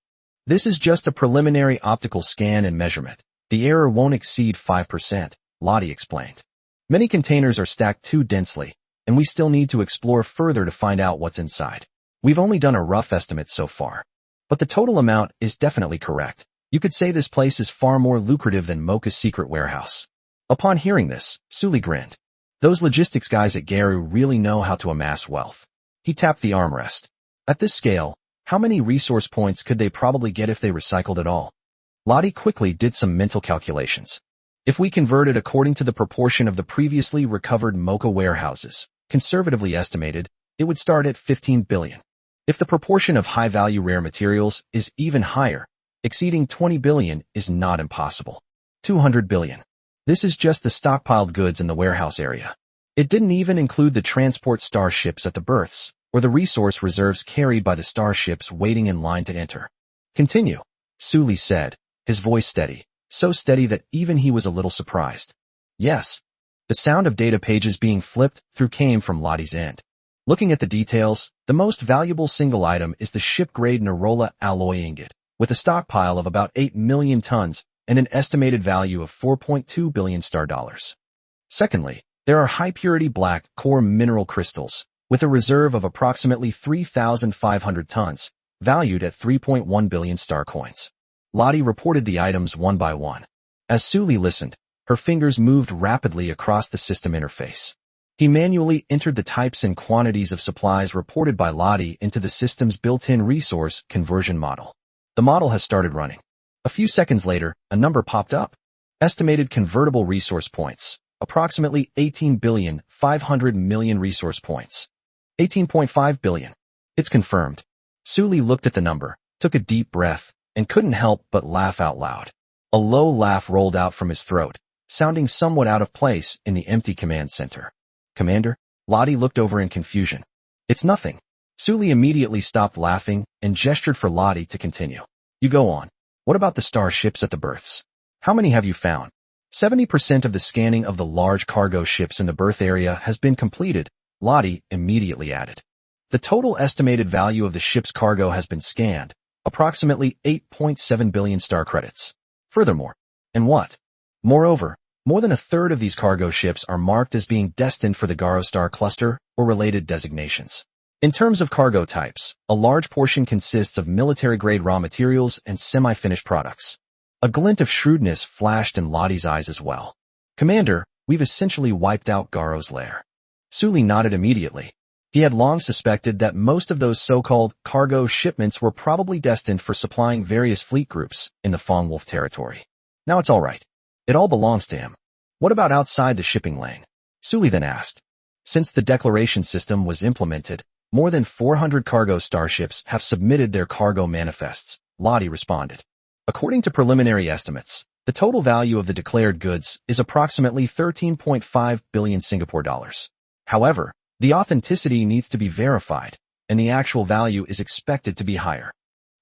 This is just a preliminary optical scan and measurement. The error won't exceed 5%, Lottie explained. Many containers are stacked too densely, and we still need to explore further to find out what's inside. We've only done a rough estimate so far. But the total amount is definitely correct. You could say this place is far more lucrative than Mocha's secret warehouse. Upon hearing this, Su Li grinned. Those logistics guys at Garu really know how to amass wealth. He tapped the armrest. At this scale, how many resource points could they probably get if they recycled it all? Lottie quickly did some mental calculations. If we converted according to the proportion of the previously recovered Mocha warehouses, conservatively estimated, it would start at 15 billion. If the proportion of high-value rare materials is even higher, exceeding 20 billion is not impossible. 200 billion. This is just the stockpiled goods in the warehouse area. It didn't even include the transport starships at the berths, or the resource reserves carried by the starships waiting in line to enter. Continue, Su Li said, his voice steady, so steady that even he was a little surprised. Yes. The sound of data pages being flipped through came from Lottie's end. Looking at the details, the most valuable single item is the ship-grade Norola alloy ingot, with a stockpile of about 8 million tons and an estimated value of 4.2 billion star dollars. Secondly, there are high-purity black core mineral crystals, with a reserve of approximately 3,500 tons, valued at 3.1 billion star coins. Lottie reported the items one by one. As Su Li listened, her fingers moved rapidly across the system interface. He manually entered the types and quantities of supplies reported by Lottie into the system's built-in resource conversion model. The model has started running. A few seconds later, a number popped up. Estimated convertible resource points, approximately 18,500,000,000 resource points. 18.5 billion. It's confirmed. Suli looked at the number, took a deep breath, and couldn't help but laugh out loud. A low laugh rolled out from his throat, sounding somewhat out of place in the empty command center. Commander? Lottie looked over in confusion. It's nothing. Suli immediately stopped laughing and gestured for Lottie to continue. You go on. What about the starships at the berths? How many have you found? 70% of the scanning of the large cargo ships in the berth area has been completed, Lottie immediately added. The total estimated value of the ship's cargo has been scanned, approximately 8.7 billion star credits. Furthermore, and what? Moreover, more than a third of these cargo ships are marked as being destined for the Garo star cluster or related designations. In terms of cargo types, a large portion consists of military-grade raw materials and semi-finished products. A glint of shrewdness flashed in Lottie's eyes as well. Commander, we've essentially wiped out Garo's lair. Suli nodded immediately. He had long suspected that most of those so-called cargo shipments were probably destined for supplying various fleet groups in the Fongwolf territory. Now it's all right. It all belongs to him. What about outside the shipping lane? Suli then asked. Since the declaration system was implemented, more than 400 cargo starships have submitted their cargo manifests, Lottie responded. According to preliminary estimates, the total value of the declared goods is approximately 13.5 billion Singapore dollars. However, the authenticity needs to be verified, and the actual value is expected to be higher.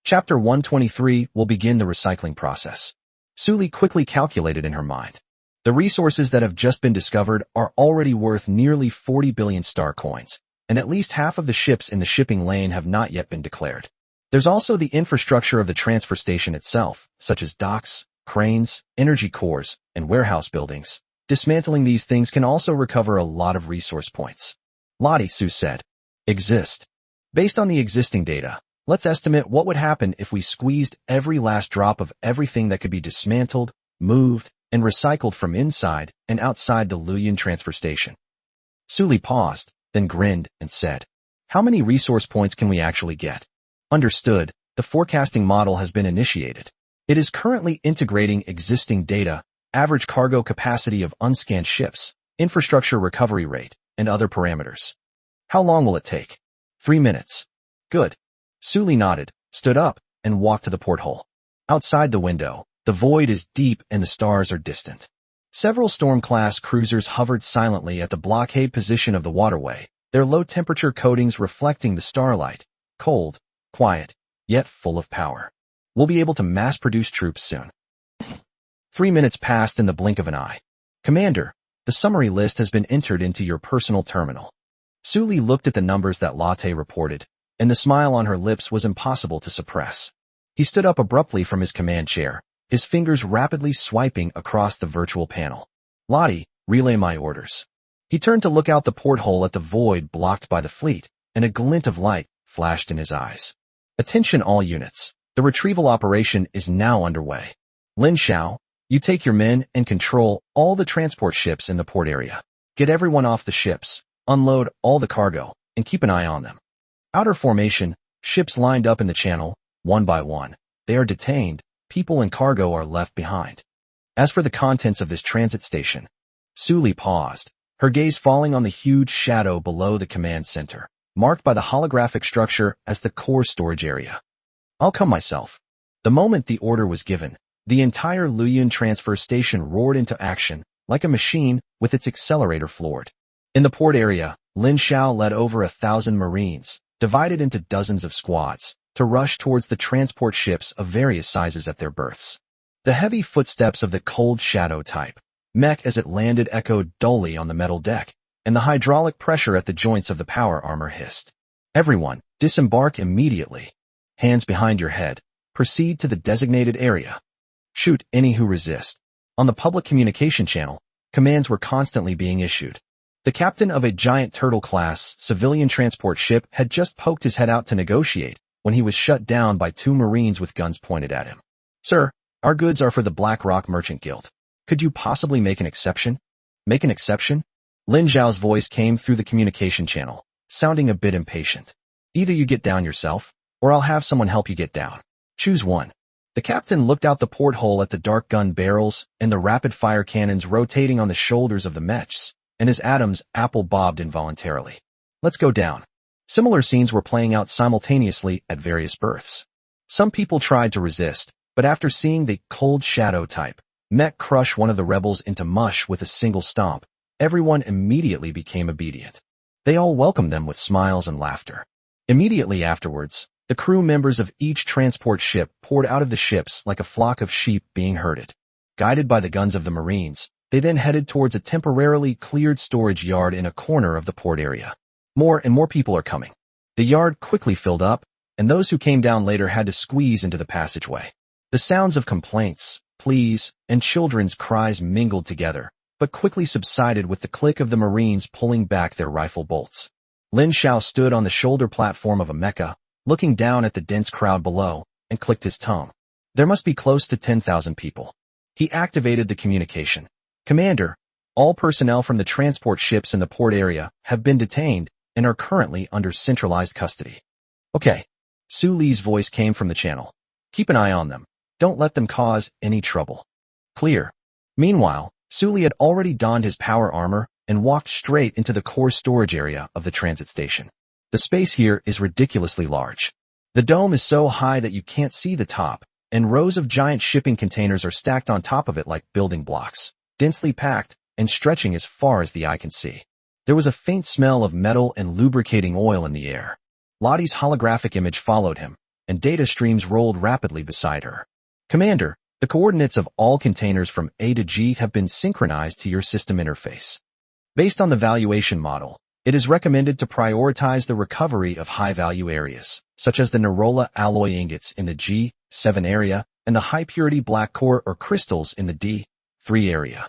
Chapter 123 will begin the recycling process. Suli quickly calculated in her mind. The resources that have just been discovered are already worth nearly 40 billion star coins, and at least half of the ships in the shipping lane have not yet been declared. There's also the infrastructure of the transfer station itself, such as docks, cranes, energy cores, and warehouse buildings. Dismantling these things can also recover a lot of resource points. Lottie, Sue said. Exist. Based on the existing data, let's estimate what would happen if we squeezed every last drop of everything that could be dismantled, moved, and recycled from inside and outside the Luoyuan transfer station. Suli paused, then grinned and said, how many resource points can we actually get? Understood, the forecasting model has been initiated. It is currently integrating existing data, average cargo capacity of unscanned ships, infrastructure recovery rate, and other parameters. How long will it take? 3 minutes. Good. Suli nodded, stood up, and walked to the porthole. Outside the window, the void is deep and the stars are distant. Several Storm-class cruisers hovered silently at the blockade position of the waterway, their low-temperature coatings reflecting the starlight, cold, quiet, yet full of power. We'll be able to mass-produce troops soon. 3 minutes passed in the blink of an eye. Commander, the summary list has been entered into your personal terminal. Suli looked at the numbers that Lotte reported, and the smile on her lips was impossible to suppress. He stood up abruptly from his command chair, his fingers rapidly swiping across the virtual panel. Lottie, relay my orders. He turned to look out the porthole at the void blocked by the fleet, and a glint of light flashed in his eyes. Attention all units. The retrieval operation is now underway. Lin Xiao, you take your men and control all the transport ships in the port area. Get everyone off the ships, unload all the cargo, and keep an eye on them. Outer formation, ships lined up in the channel, one by one. They are detained, people and cargo are left behind. As for the contents of this transit station, Suli paused, her gaze falling on the huge shadow below the command center, marked by the holographic structure as the core storage area. I'll come myself. The moment the order was given, the entire Luoyuan transfer station roared into action, like a machine with its accelerator floored. In the port area, Lin Xiao led over 1,000 Marines, divided into dozens of squads, to rush towards the transport ships of various sizes at their berths. The heavy footsteps of the cold shadow type, Mech as it landed echoed dully on the metal deck, and the hydraulic pressure at the joints of the power armor hissed. Everyone, disembark immediately. Hands behind your head. Proceed to the designated area. Shoot any who resist. On the public communication channel, commands were constantly being issued. The captain of a giant turtle-class civilian transport ship had just poked his head out to negotiate when he was shut down by 2 Marines with guns pointed at him. Sir, our goods are for the Black Rock Merchant Guild. Could you possibly make an exception? Make an exception? Lin Zhao's voice came through the communication channel, sounding a bit impatient. Either you get down yourself, or I'll have someone help you get down. Choose one. The captain looked out the porthole at the dark gun barrels and the rapid-fire cannons rotating on the shoulders of the Mechs, and his Adam's apple bobbed involuntarily. Let's go down. Similar scenes were playing out simultaneously at various berths. Some people tried to resist, but after seeing the cold shadow type Mech crush one of the rebels into mush with a single stomp, everyone immediately became obedient. They all welcomed them with smiles and laughter. Immediately afterwards, the crew members of each transport ship poured out of the ships like a flock of sheep being herded. Guided by the guns of the Marines, they then headed towards a temporarily cleared storage yard in a corner of the port area. More and more people are coming. The yard quickly filled up, and those who came down later had to squeeze into the passageway. The sounds of complaints, pleas, and children's cries mingled together, but quickly subsided with the click of the Marines pulling back their rifle bolts. Lin Shao stood on the shoulder platform of a mecha, looking down at the dense crowd below, and clicked his tongue. There must be close to 10,000 people. He activated the communication. Commander, all personnel from the transport ships in the port area have been detained and are currently under centralized custody. Okay. Su Li's voice came from the channel. Keep an eye on them. Don't let them cause any trouble. Clear. Meanwhile, Su Li had already donned his power armor and walked straight into the core storage area of the transit station. The space here is ridiculously large. The dome is so high that you can't see the top, and rows of giant shipping containers are stacked on top of it like building blocks, densely packed and stretching as far as the eye can see. There was a faint smell of metal and lubricating oil in the air. Lottie's holographic image followed him, and data streams rolled rapidly beside her. Commander, the coordinates of all containers from A to G have been synchronized to your system interface. Based on the valuation model, it is recommended to prioritize the recovery of high-value areas, such as the Nerola alloy ingots in the G7 area and the high-purity black core or crystals in the D3 area.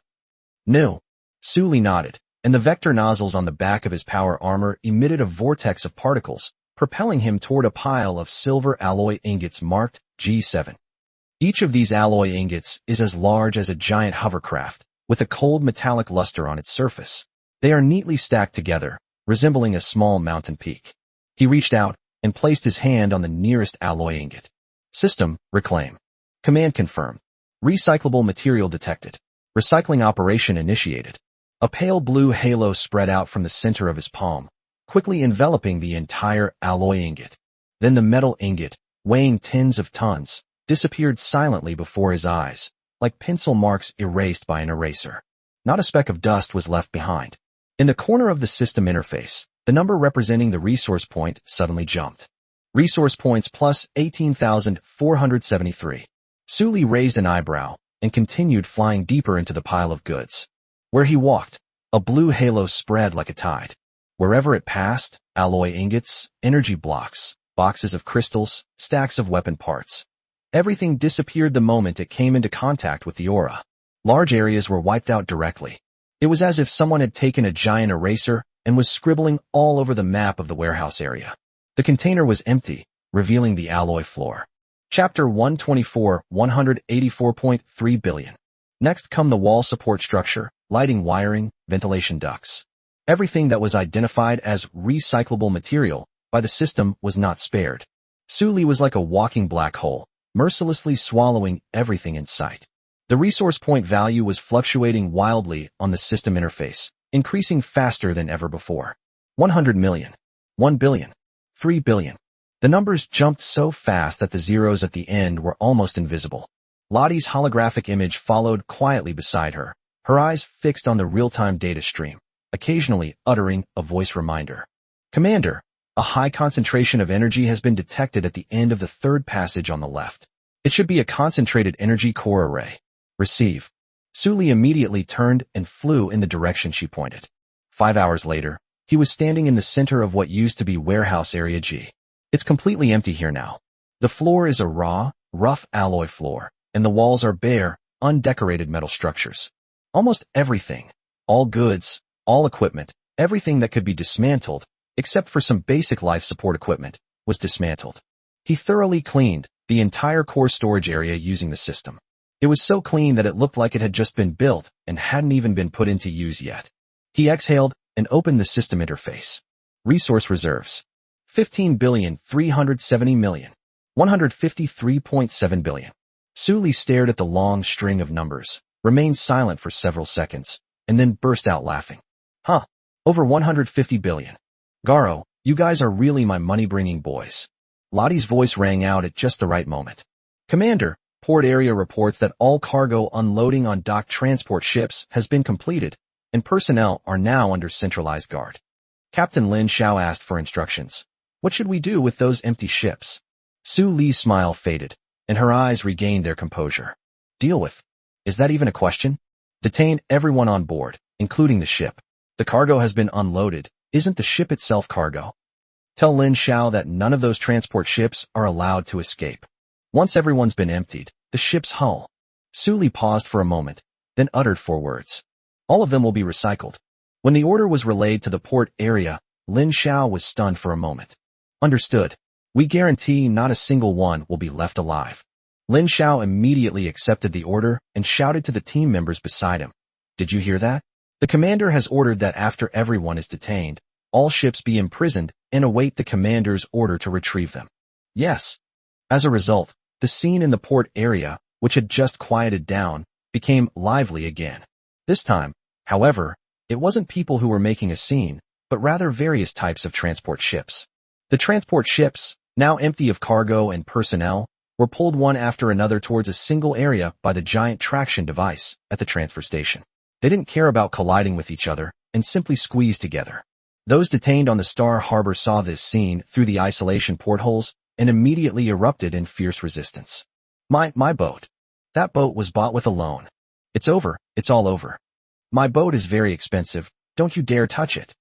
No. Su Li nodded, and the vector nozzles on the back of his power armor emitted a vortex of particles, propelling him toward a pile of silver alloy ingots marked G7. Each of these alloy ingots is as large as a giant hovercraft, with a cold metallic luster on its surface. They are neatly stacked together, resembling a small mountain peak. He reached out and placed his hand on the nearest alloy ingot. System, reclaim. Command confirmed. Recyclable material detected. Recycling operation initiated. A pale blue halo spread out from the center of his palm, quickly enveloping the entire alloy ingot. Then the metal ingot, weighing tens of tons, disappeared silently before his eyes, like pencil marks erased by an eraser. Not a speck of dust was left behind. In the corner of the system interface, the number representing the resource point suddenly jumped. Resource points plus 18,473. Su Li raised an eyebrow and continued flying deeper into the pile of goods. Where he walked, a blue halo spread like a tide. Wherever it passed, alloy ingots, energy blocks, boxes of crystals, stacks of weapon parts. Everything disappeared the moment it came into contact with the aura. Large areas were wiped out directly. It was as if someone had taken a giant eraser and was scribbling all over the map of the warehouse area. The container was empty, revealing the alloy floor. Chapter 124, 184.3 billion. Next come the wall support structure, lighting wiring, ventilation ducts. Everything that was identified as recyclable material by the system was not spared. Su Li was like a walking black hole, mercilessly swallowing everything in sight. The resource point value was fluctuating wildly on the system interface, increasing faster than ever before. 100 million, 1 billion, 3 billion. The numbers jumped so fast that the zeros at the end were almost invisible. Lottie's holographic image followed quietly beside her, her eyes fixed on the real-time data stream, occasionally uttering a voice reminder. Commander, a high concentration of energy has been detected at the end of the third passage on the left. It should be a concentrated energy core array. Receive. Su Li immediately turned and flew in the direction she pointed. 5 hours later, he was standing in the center of what used to be warehouse area G. It's completely empty here now. The floor is a raw, rough alloy floor, and the walls are bare, undecorated metal structures. Almost everything, all goods, all equipment, everything that could be dismantled, except for some basic life support equipment, was dismantled. He thoroughly cleaned the entire core storage area using the system. It was so clean that it looked like it had just been built and hadn't even been put into use yet. He exhaled and opened the system interface. Resource reserves. 15,370,153.7 billion. Su Li stared at the long string of numbers, remained silent for several seconds, and then burst out laughing. Huh. Over 150 billion. Garo, you guys are really my money-bringing boys. Lottie's voice rang out at just the right moment. Commander, port area reports that all cargo unloading on docked transport ships has been completed, and personnel are now under centralized guard. Captain Lin Xiao asked for instructions. What should we do with those empty ships? Su Li's smile faded, and her eyes regained their composure. Deal with. Is that even a question? Detain everyone on board, including the ship. The cargo has been unloaded. Isn't the ship itself cargo? Tell Lin Xiao that none of those transport ships are allowed to escape. Once everyone's been emptied, the ship's hull. Su Li paused for a moment, then uttered 4 words. All of them will be recycled. When the order was relayed to the port area, Lin Xiao was stunned for a moment. Understood. We guarantee not a single one will be left alive. Lin Xiao immediately accepted the order and shouted to the team members beside him. Did you hear that? The commander has ordered that after everyone is detained, all ships be imprisoned and await the commander's order to retrieve them. Yes. As a result, the scene in the port area, which had just quieted down, became lively again. This time, however, it wasn't people who were making a scene, but rather various types of transport ships. The transport ships, now empty of cargo and personnel, were pulled one after another towards a single area by the giant traction device at the transfer station. They didn't care about colliding with each other and simply squeezed together. Those detained on the Star Harbor saw this scene through the isolation portholes and immediately erupted in fierce resistance. My boat. That boat was bought with a loan. It's over. It's all over. My boat is very expensive. Don't you dare touch it.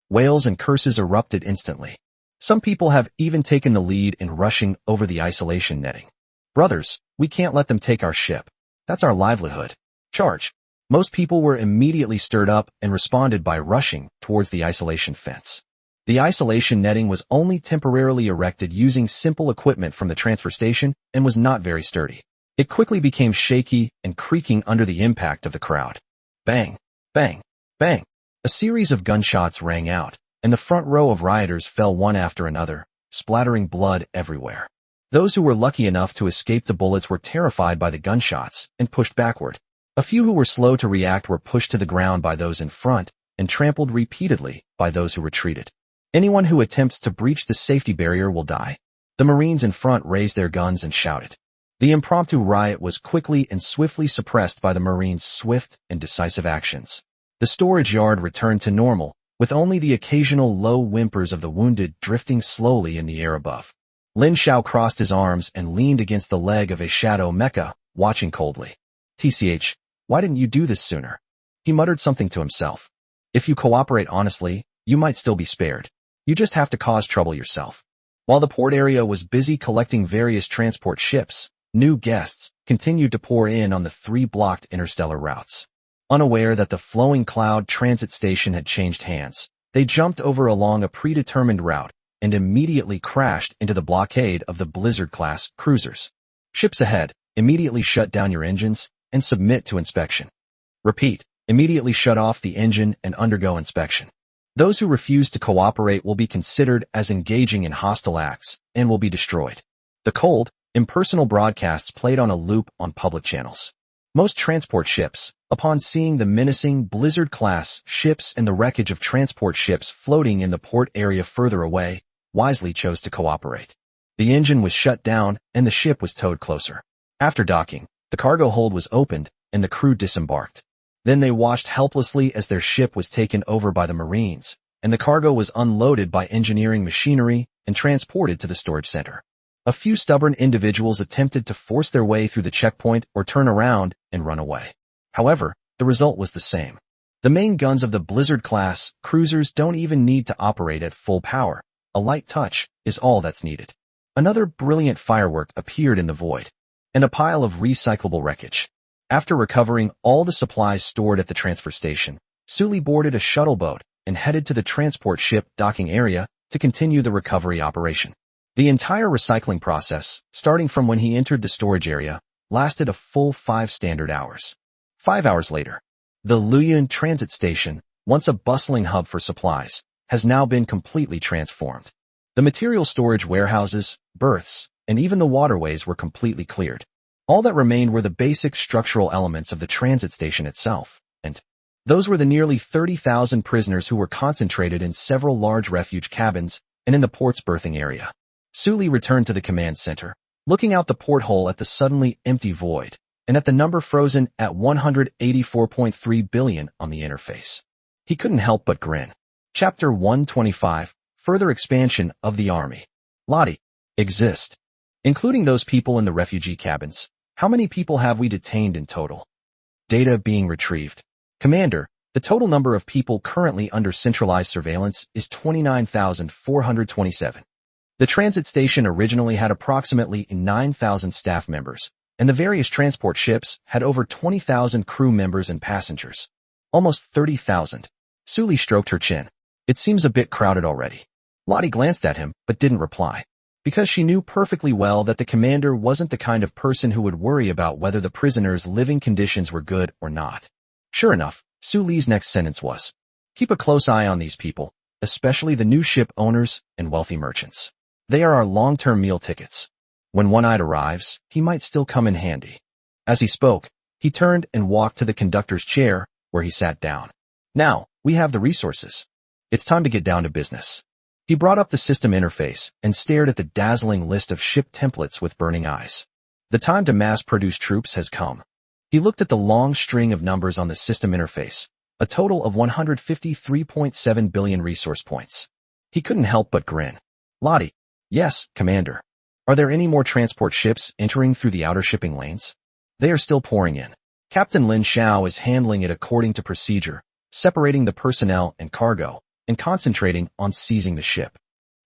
Wails and curses erupted instantly. Some people have even taken the lead in rushing over the isolation netting. Brothers, we can't let them take our ship. That's our livelihood. Charge. Most people were immediately stirred up and responded by rushing towards the isolation fence. The isolation netting was only temporarily erected using simple equipment from the transfer station and was not very sturdy. It quickly became shaky and creaking under the impact of the crowd. Bang, bang, bang. A series of gunshots rang out, and the front row of rioters fell one after another, splattering blood everywhere. Those who were lucky enough to escape the bullets were terrified by the gunshots and pushed backward. A few who were slow to react were pushed to the ground by those in front and trampled repeatedly by those who retreated. Anyone who attempts to breach the safety barrier will die. The Marines in front raised their guns and shouted. The impromptu riot was quickly and swiftly suppressed by the Marines' swift and decisive actions. The storage yard returned to normal, with only the occasional low whimpers of the wounded drifting slowly in the air above. Lin Xiao crossed his arms and leaned against the leg of a shadow mecha, watching coldly. TCH, why didn't you do this sooner? He muttered something to himself. If you cooperate honestly, you might still be spared. You just have to cause trouble yourself. While the port area was busy collecting various transport ships, new guests continued to pour in on the 3 blocked interstellar routes. Unaware that the flowing cloud transit station had changed hands, they jumped over along a predetermined route and immediately crashed into the blockade of the Blizzard-class cruisers. Ships ahead, immediately shut down your engines and submit to inspection. Repeat, immediately shut off the engine and undergo inspection. Those who refuse to cooperate will be considered as engaging in hostile acts and will be destroyed. The cold, impersonal broadcasts played on a loop on public channels. Most transport ships, upon seeing the menacing Blizzard-class ships and the wreckage of transport ships floating in the port area further away, wisely chose to cooperate. The engine was shut down and the ship was towed closer. After docking, the cargo hold was opened and the crew disembarked. Then they watched helplessly as their ship was taken over by the Marines, and the cargo was unloaded by engineering machinery and transported to the storage center. A few stubborn individuals attempted to force their way through the checkpoint or turn around and run away. However, the result was the same. The main guns of the Blizzard-class cruisers don't even need to operate at full power. A light touch is all that's needed. Another brilliant firework appeared in the void, and a pile of recyclable wreckage. After recovering all the supplies stored at the transfer station, Su Li boarded a shuttle boat and headed to the transport ship docking area to continue the recovery operation. The entire recycling process, starting from when he entered the storage area, lasted a full 5 standard hours. 5 hours later, the Luoyuan transit station, once a bustling hub for supplies, has now been completely transformed. The material storage warehouses, berths, and even the waterways were completely cleared. All that remained were the basic structural elements of the transit station itself, and those were the nearly 30,000 prisoners who were concentrated in several large refuge cabins and in the port's berthing area. Suli returned to the command center, looking out the porthole at the suddenly empty void, and at the number frozen at 184.3 billion on the interface. He couldn't help but grin. Chapter 125, Further Expansion of the Army. Lottie. Exist. Including those people in the refugee cabins, how many people have we detained in total? Data being retrieved. Commander, the total number of people currently under centralized surveillance is 29,427. The transit station originally had approximately 9,000 staff members, and the various transport ships had over 20,000 crew members and passengers. Almost 30,000. Suli stroked her chin. It seems a bit crowded already. Lottie glanced at him, but didn't reply, because she knew perfectly well that the commander wasn't the kind of person who would worry about whether the prisoners' living conditions were good or not. Sure enough, Suli's next sentence was, keep a close eye on these people, especially the new ship owners and wealthy merchants. They are our long-term meal tickets. When one-eyed arrives, he might still come in handy. As he spoke, he turned and walked to the conductor's chair, where he sat down. Now, we have the resources. It's time to get down to business. He brought up the system interface and stared at the dazzling list of ship templates with burning eyes. The time to mass-produce troops has come. He looked at the long string of numbers on the system interface, a total of 153.7 billion resource points. He couldn't help but grin. Lottie. Yes, Commander. Are there any more transport ships entering through the outer shipping lanes? They are still pouring in. Captain Lin Xiao is handling it according to procedure, separating the personnel and cargo, and concentrating on seizing the ship.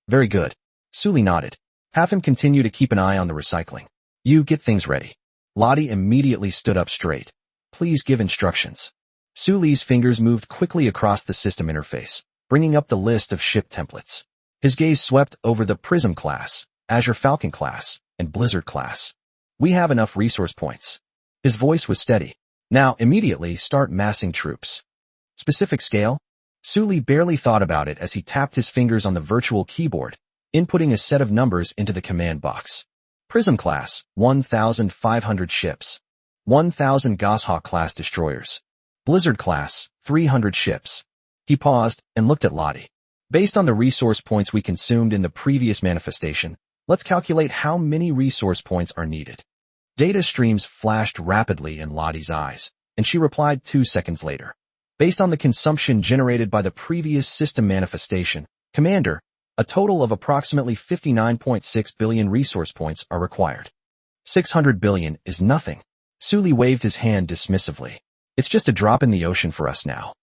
Very good. Suli nodded. Have him continue to keep an eye on the recycling. You get things ready. Lottie immediately stood up straight. Please give instructions. Suli's fingers moved quickly across the system interface, bringing up the list of ship templates. His gaze swept over the Prism class, Azure Falcon class, and Blizzard class. We have enough resource points. His voice was steady. Now immediately start massing troops. Specific scale? Suli barely thought about it as he tapped his fingers on the virtual keyboard, inputting a set of numbers into the command box. Prism class, 1,500 ships. 1,000 Goshawk class destroyers. Blizzard class, 300 ships. He paused and looked at Lottie. Based on the resource points we consumed in the previous manifestation, let's calculate how many resource points are needed. Data streams flashed rapidly in Lottie's eyes, and she replied 2 seconds later. Based on the consumption generated by the previous system manifestation, Commander, a total of approximately 59.6 billion resource points are required. 600 billion is nothing. Suli waved his hand dismissively. It's just a drop in the ocean for us now.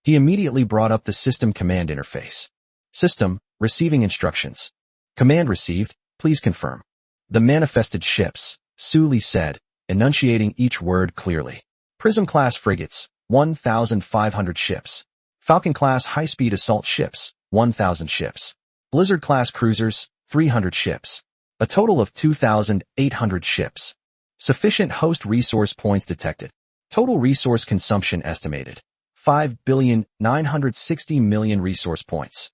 He immediately brought up the system command interface. System, receiving instructions. Command received, please confirm. The manifested ships, Suli said, enunciating each word clearly. Prism-class frigates, 1,500 ships. Falcon-class high-speed assault ships, 1,000 ships. Blizzard-class cruisers, 300 ships. A total of 2,800 ships. Sufficient host resource points detected. Total resource consumption estimated. 5,960,000,000 resource points.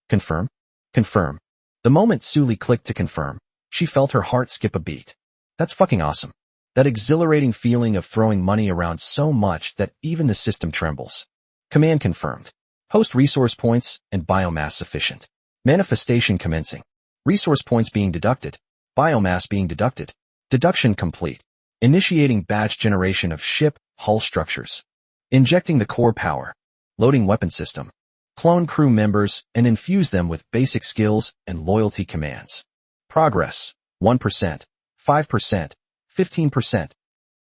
Confirm? Confirm. The moment Suli clicked to confirm, she felt her heart skip a beat. That's fucking awesome. That exhilarating feeling of throwing money around so much that even the system trembles. Command confirmed. Host resource points and biomass sufficient. Manifestation commencing. Resource points being deducted. Biomass being deducted. Deduction complete. Initiating batch generation of ship, hull structures. Injecting the core power. Loading weapon system. Clone crew members and infuse them with basic skills and loyalty commands. Progress. 1%. 5%. 15%.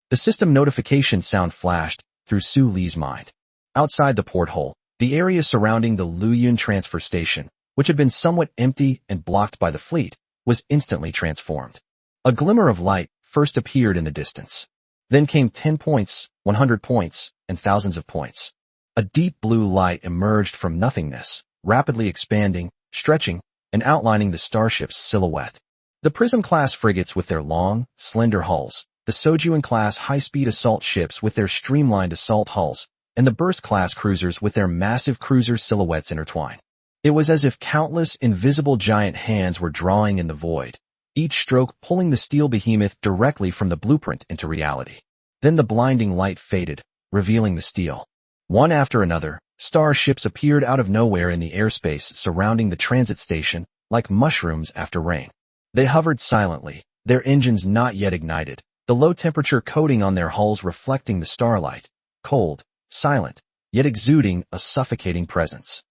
The system notification sound flashed through Suli's mind. Outside the porthole, the area surrounding the Luyun transfer station, which had been somewhat empty and blocked by the fleet, was instantly transformed. A glimmer of light first appeared in the distance. Then came 10 points, 100 points, and thousands of points. A deep blue light emerged from nothingness, rapidly expanding, stretching, and outlining the starship's silhouette. The Prism-class frigates with their long, slender hulls, the Sojuan-class high-speed assault ships with their streamlined assault hulls, and the Burst-class cruisers with their massive cruiser silhouettes intertwined. It was as if countless invisible giant hands were drawing in the void, each stroke pulling the steel behemoth directly from the blueprint into reality. Then the blinding light faded, revealing the steel. One after another, starships appeared out of nowhere in the airspace surrounding the transit station, like mushrooms after rain. They hovered silently, their engines not yet ignited, the low-temperature coating on their hulls reflecting the starlight, cold, silent, yet exuding a suffocating presence.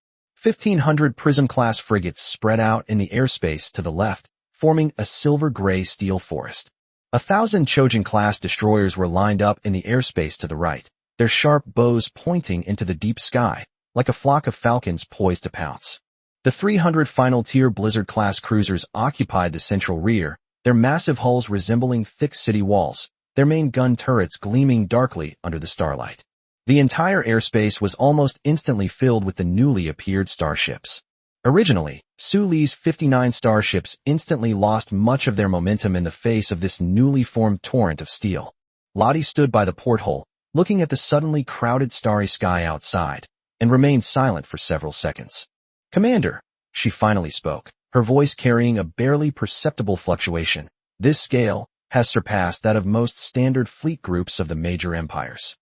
1,500 Prism-class frigates spread out in the airspace to the left, forming a silver-gray steel forest. 1,000 Chojin-class destroyers were lined up in the airspace to the right, their sharp bows pointing into the deep sky, like a flock of falcons poised to pounce. The 300 final-tier Blizzard-class cruisers occupied the central rear, their massive hulls resembling thick city walls, their main gun turrets gleaming darkly under the starlight. The entire airspace was almost instantly filled with the newly appeared starships. Originally, Su Li's 59 starships instantly lost much of their momentum in the face of this newly formed torrent of steel. Lottie stood by the porthole, looking at the suddenly crowded starry sky outside, and remained silent for several seconds. "Commander," she finally spoke, her voice carrying a barely perceptible fluctuation. "This scale has surpassed that of most standard fleet groups of the major empires."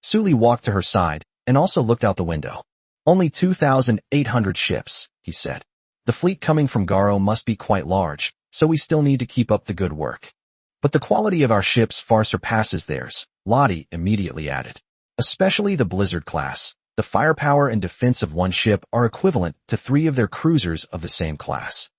Su Li walked to her side and also looked out the window. "Only 2,800 ships," he said. "The fleet coming from Garo must be quite large, so we still need to keep up the good work. But the quality of our ships far surpasses theirs," Lottie immediately added. "Especially the Blizzard class. The firepower and defense of one ship are equivalent to 3 of their cruisers of the same class."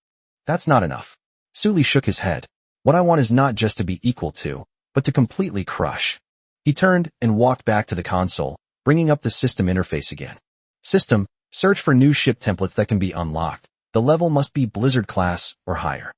"That's not enough." Su Li shook his head. "What I want is not just to be equal to, but to completely crush." He turned and walked back to the console, bringing up the system interface again. "System, search for new ship templates that can be unlocked. The level must be Blizzard class or higher.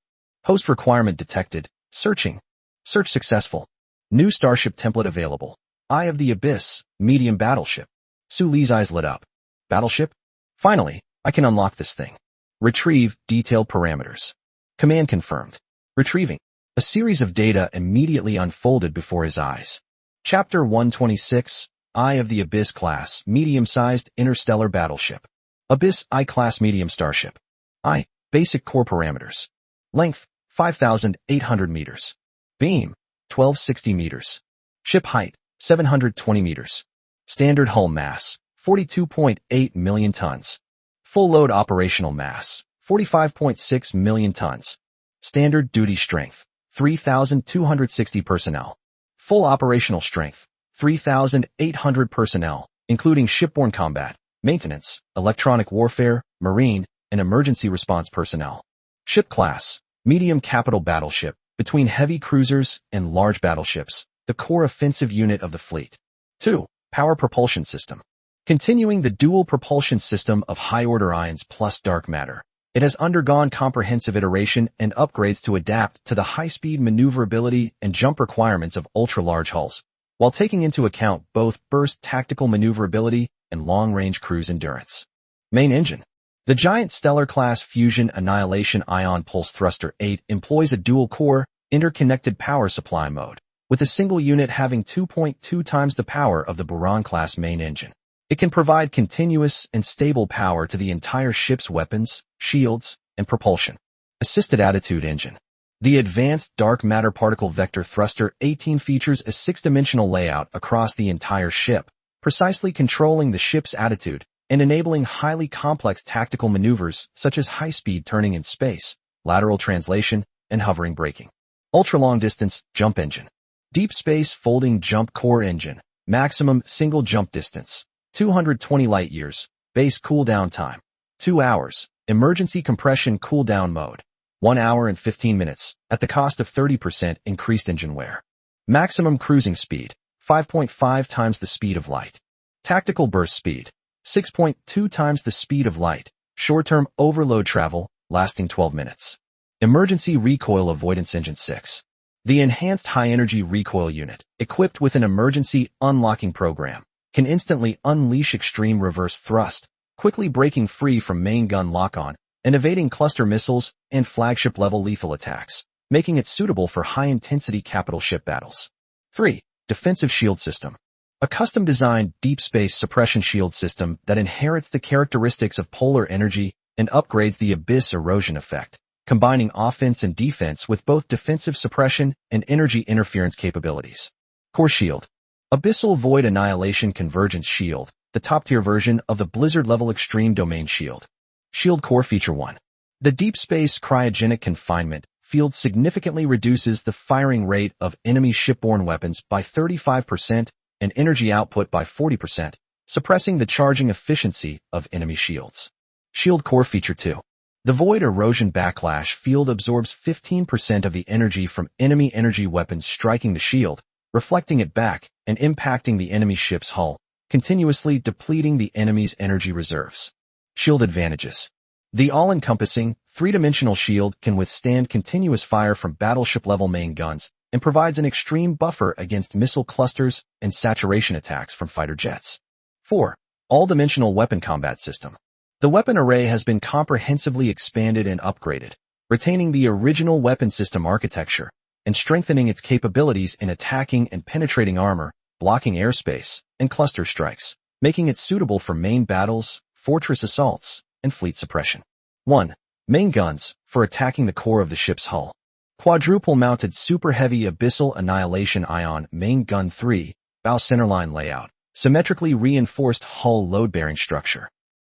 Host requirement detected. Searching. Search successful. New starship template available. Eye of the Abyss, medium battleship." Su Li's eyes lit up. "Battleship? Finally, I can unlock this thing. Retrieve detailed parameters." Command confirmed. Retrieving. A series of data immediately unfolded before his eyes. Chapter 126, Eye of the Abyss class, medium-sized interstellar battleship. Abyss I-class medium starship. I, basic core parameters. Length, 5,800 meters. Beam, 1,260 meters. Ship height, 720 meters. Standard hull mass, 42.8 million tons. Full load operational mass, 45.6 million tons. Standard duty strength, 3,260 personnel. Full operational strength, 3,800 personnel, including shipborne combat, maintenance, electronic warfare, marine, and emergency response personnel. Ship class, medium capital battleship, between heavy cruisers and large battleships, the core offensive unit of the fleet. 2. Power propulsion system. Continuing the dual propulsion system of high-order ions plus dark matter, it has undergone comprehensive iteration and upgrades to adapt to the high-speed maneuverability and jump requirements of ultra-large hulls, while taking into account both burst tactical maneuverability and long-range cruise endurance. Main engine. The giant Stellar-class Fusion Annihilation Ion Pulse Thruster 8 employs a dual-core, interconnected power supply mode, with a single unit having 2.2 times the power of the Buran-class main engine. It can provide continuous and stable power to the entire ship's weapons, shields, and propulsion. Assisted attitude engine. The advanced dark matter particle vector thruster 18 features a 6-dimensional layout across the entire ship, precisely controlling the ship's attitude and enabling highly complex tactical maneuvers such as high-speed turning in space, lateral translation, and hovering braking. Ultra-long-distance jump engine. Deep space folding jump core engine. Maximum single jump distance, 220 light-years. Base cooldown time, 2 hours. Emergency compression cooldown mode, 1 hour and 15 minutes, at the cost of 30% increased engine wear. Maximum cruising speed, 5.5 times the speed of light. Tactical burst speed, 6.2 times the speed of light. Short-term overload travel, lasting 12 minutes. Emergency recoil avoidance engine 6. The enhanced high-energy recoil unit, equipped with an emergency unlocking program, can instantly unleash extreme reverse thrust, quickly breaking free from main gun lock-on and evading cluster missiles and flagship-level lethal attacks, making it suitable for high-intensity capital ship battles. 3. Defensive shield system. A custom-designed deep space suppression shield system that inherits the characteristics of polar energy and upgrades the abyss erosion effect, combining offense and defense with both defensive suppression and energy interference capabilities. Core Shield. Abyssal Void Annihilation Convergence Shield, the top-tier version of the Blizzard-level Extreme Domain Shield. Shield Core Feature 1. The Deep Space Cryogenic Confinement field significantly reduces the firing rate of enemy shipborne weapons by 35% and energy output by 40%, suppressing the charging efficiency of enemy shields. Shield Core Feature 2. The Void Erosion Backlash field absorbs 15% of the energy from enemy energy weapons striking the shield, reflecting it back and impacting the enemy ship's hull, continuously depleting the enemy's energy reserves. Shield Advantages. The all-encompassing, three-dimensional shield can withstand continuous fire from battleship-level main guns and provides an extreme buffer against missile clusters and saturation attacks from fighter jets. 4. All-dimensional weapon combat system. The weapon array has been comprehensively expanded and upgraded, retaining the original weapon system architecture and strengthening its capabilities in attacking and penetrating armor, blocking airspace, and cluster strikes, making it suitable for main battles, fortress assaults, and fleet suppression. 1. Main guns, for attacking the core of the ship's hull. Quadruple-mounted Super Heavy Abyssal Annihilation Ion Main Gun 3, bow centerline layout, symmetrically reinforced hull load-bearing structure.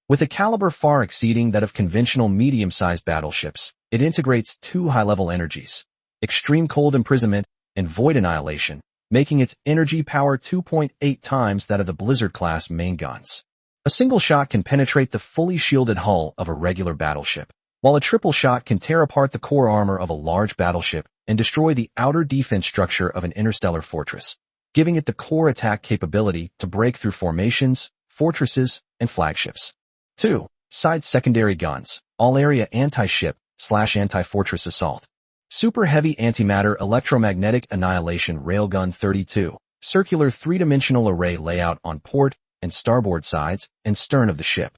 With a caliber far exceeding that of conventional medium-sized battleships, it integrates two high-level energies, Extreme Cold Imprisonment and Void Annihilation, making its energy power 2.8 times that of the Blizzard-class main guns. A single shot can penetrate the fully shielded hull of a regular battleship, while a triple shot can tear apart the core armor of a large battleship and destroy the outer defense structure of an interstellar fortress, giving it the core attack capability to break through formations, fortresses, and flagships. 2. Side Secondary Guns, All-Area Anti-Ship/Anti-Fortress Assault. Super Heavy Antimatter Electromagnetic Annihilation Railgun 32, circular three-dimensional array layout on port and starboard sides and stern of the ship.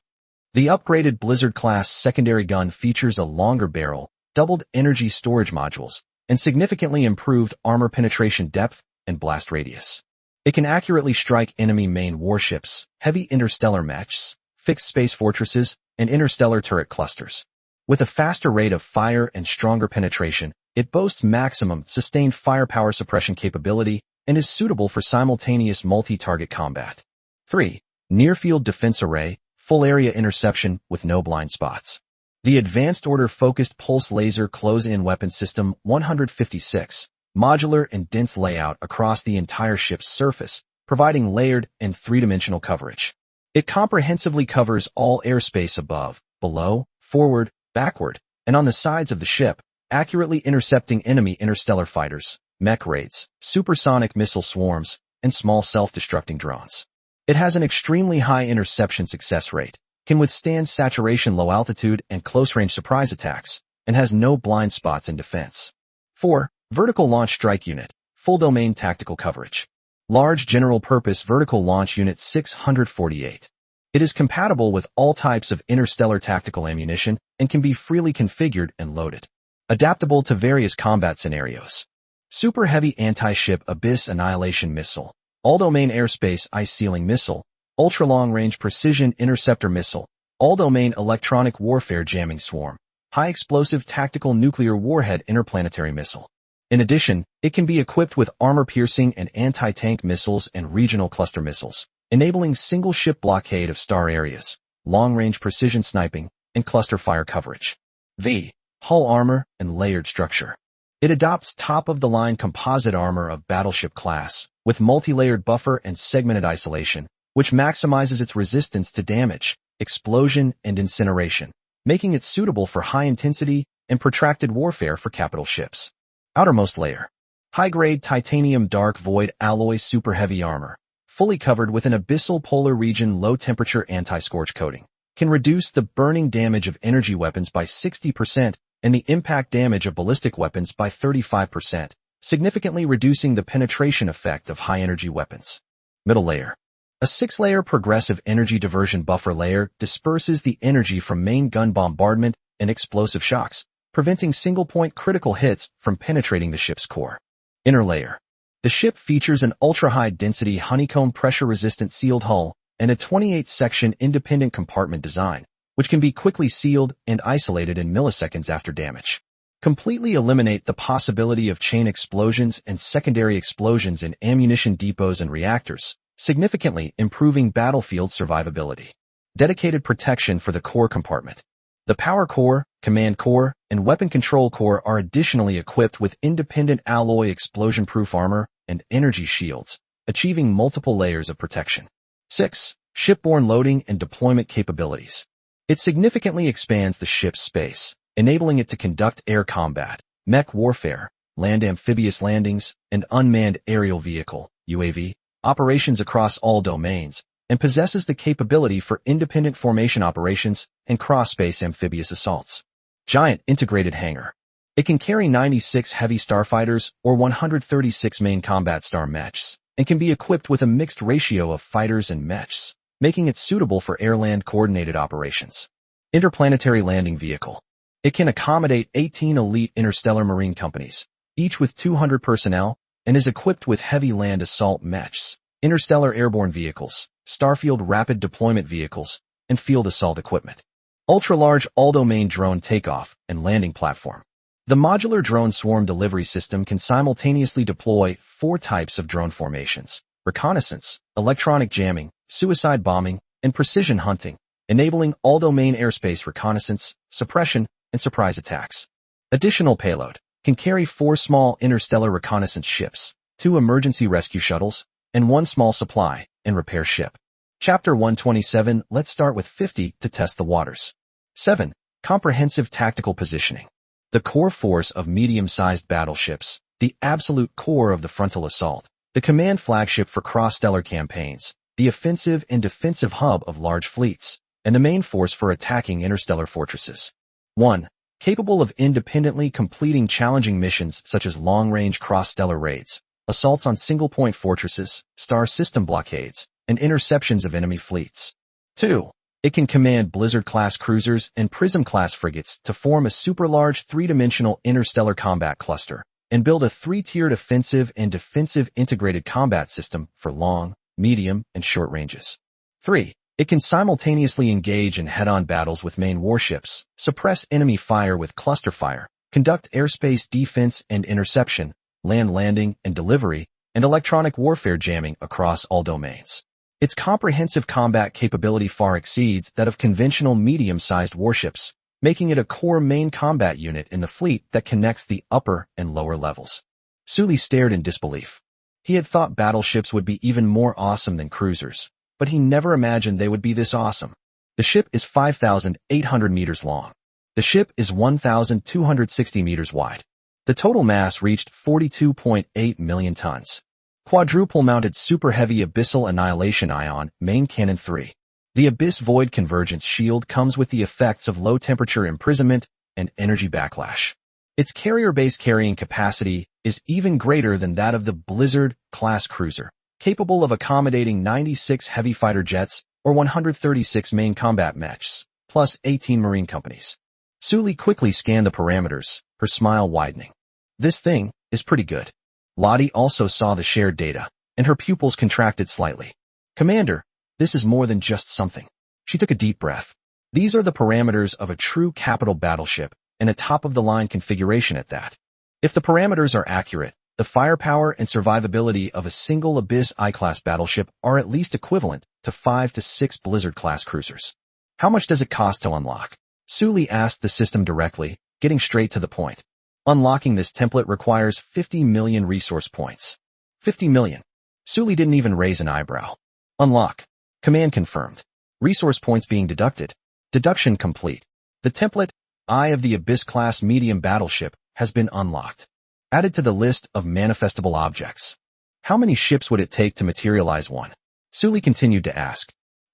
The upgraded Blizzard-class secondary gun features a longer barrel, doubled energy storage modules, and significantly improved armor penetration depth and blast radius. It can accurately strike enemy main warships, heavy interstellar mechs, fixed space fortresses, and interstellar turret clusters. With a faster rate of fire and stronger penetration, it boasts maximum sustained firepower suppression capability and is suitable for simultaneous multi-target combat. 3. Near-Field Defense Array, Full Area Interception with no blind spots. The Advanced Order Focused Pulse Laser Close-In Weapon System 156, modular and dense layout across the entire ship's surface, providing layered and three-dimensional coverage. It comprehensively covers all airspace above, below, forward, backward, and on the sides of the ship, accurately intercepting enemy interstellar fighters, mech raids, supersonic missile swarms, and small self-destructing drones. It has an extremely high interception success rate, can withstand saturation low altitude and close-range surprise attacks, and has no blind spots in defense. 4. Vertical Launch Strike Unit, Full Domain Tactical Coverage. Large General-Purpose Vertical Launch Unit 648. It is compatible with all types of interstellar tactical ammunition and can be freely configured and loaded. Adaptable to various combat scenarios. Super Heavy Anti-Ship Abyss Annihilation Missile, All-Domain Airspace Ice-Sealing Missile, Ultra-Long-Range Precision Interceptor Missile, All-Domain Electronic Warfare Jamming Swarm, High-Explosive Tactical Nuclear Warhead Interplanetary Missile. In addition, it can be equipped with armor-piercing and anti-tank missiles and regional cluster missiles, enabling single-ship blockade of star areas, long-range precision sniping, and cluster fire coverage. V. Hull armor and layered structure. It adopts top-of-the-line composite armor of battleship class, with multi-layered buffer and segmented isolation, which maximizes its resistance to damage, explosion, and incineration, making it suitable for high-intensity and protracted warfare for capital ships. Outermost layer. High-grade titanium dark void alloy super heavy armor, fully covered with an abyssal polar region low-temperature anti-scorch coating, can reduce the burning damage of energy weapons by 60% and the impact damage of ballistic weapons by 35%, significantly reducing the penetration effect of high-energy weapons. Middle layer. A 6-layer progressive energy diversion buffer layer disperses the energy from main gun bombardment and explosive shocks, preventing single-point critical hits from penetrating the ship's core. Inner layer. The ship features an ultra-high-density honeycomb pressure-resistant sealed hull and a 28-section independent compartment design, which can be quickly sealed and isolated in milliseconds after damage. Completely eliminate the possibility of chain explosions and secondary explosions in ammunition depots and reactors, significantly improving battlefield survivability. Dedicated protection for the core compartment. The power core, command core, and weapon control core are additionally equipped with independent alloy explosion-proof armor and energy shields, achieving multiple layers of protection. 6. Shipborne loading and deployment capabilities. It significantly expands the ship's space, enabling it to conduct air combat, mech warfare, land amphibious landings, and unmanned aerial vehicle (UAV) operations across all domains, and possesses the capability for independent formation operations and cross-space amphibious assaults. Giant integrated hangar. It can carry 96 heavy starfighters or 136 main combat star Mechs, and can be equipped with a mixed ratio of fighters and Mechs, making it suitable for air-land coordinated operations. Interplanetary landing vehicle. It can accommodate 18 elite interstellar marine companies, each with 200 personnel, and is equipped with heavy land assault Mechs, interstellar airborne vehicles, starfield rapid deployment vehicles, and field assault equipment. Ultra-large all-domain drone takeoff and landing platform. The modular drone swarm delivery system can simultaneously deploy 4 types of drone formations: reconnaissance, electronic jamming, suicide bombing, and precision hunting, enabling all-domain airspace reconnaissance, suppression, and surprise attacks. Additional payload can carry 4 small interstellar reconnaissance ships, 2 emergency rescue shuttles, and 1 small supply and repair ship. Chapter 127. Let's start with 50 to test the waters. 7. Comprehensive tactical positioning. The core force of medium-sized battleships, the absolute core of the frontal assault, the command flagship for cross-stellar campaigns, the offensive and defensive hub of large fleets, and the main force for attacking interstellar fortresses. 1. Capable of independently completing challenging missions such as long-range cross-stellar raids, assaults on single-point fortresses, star system blockades, and interceptions of enemy fleets. 2. It can command Blizzard-class cruisers and Prism-class frigates to form a super-large 3-dimensional interstellar combat cluster, and build a 3-tiered offensive and defensive integrated combat system for long, medium, and short ranges. 3. It can simultaneously engage in head-on battles with main warships, suppress enemy fire with cluster fire, conduct airspace defense and interception, land landing and delivery, and electronic warfare jamming across all domains. Its comprehensive combat capability far exceeds that of conventional medium-sized warships, making it a core main combat unit in the fleet that connects the upper and lower levels. Sully stared in disbelief. He had thought battleships would be even more awesome than cruisers, but he never imagined they would be this awesome. The ship is 5,800 meters long. The ship is 1,260 meters wide. The total mass reached 42.8 million tons. Quadruple-mounted super heavy abyssal annihilation ion main cannon 3. The Abyss Void Convergence shield comes with the effects of low-temperature imprisonment and energy backlash. Its carrier-based carrying capacity is even greater than that of the Blizzard-class cruiser, capable of accommodating 96 heavy fighter jets or 136 main combat Mechs, plus 18 marine companies. Sully quickly scanned the parameters, her smile widening. This thing is pretty good. Lottie also saw the shared data, and her pupils contracted slightly. Commander, this is more than just something. She took a deep breath. These are the parameters of a true capital battleship, and a top-of-the-line configuration at that. If the parameters are accurate, the firepower and survivability of a single Abyss I-class battleship are at least equivalent to 5 to 6 Blizzard-class cruisers. How much does it cost to unlock? Sully asked the system directly, getting straight to the point. Unlocking this template requires 50 million resource points. 50 million. Sully didn't even raise an eyebrow. Unlock. Command confirmed. Resource points being deducted. Deduction complete. The template, Eye of the Abyss class medium battleship, has been unlocked. Added to the list of manifestable objects. How many ships would it take to materialize one? Sully continued to ask.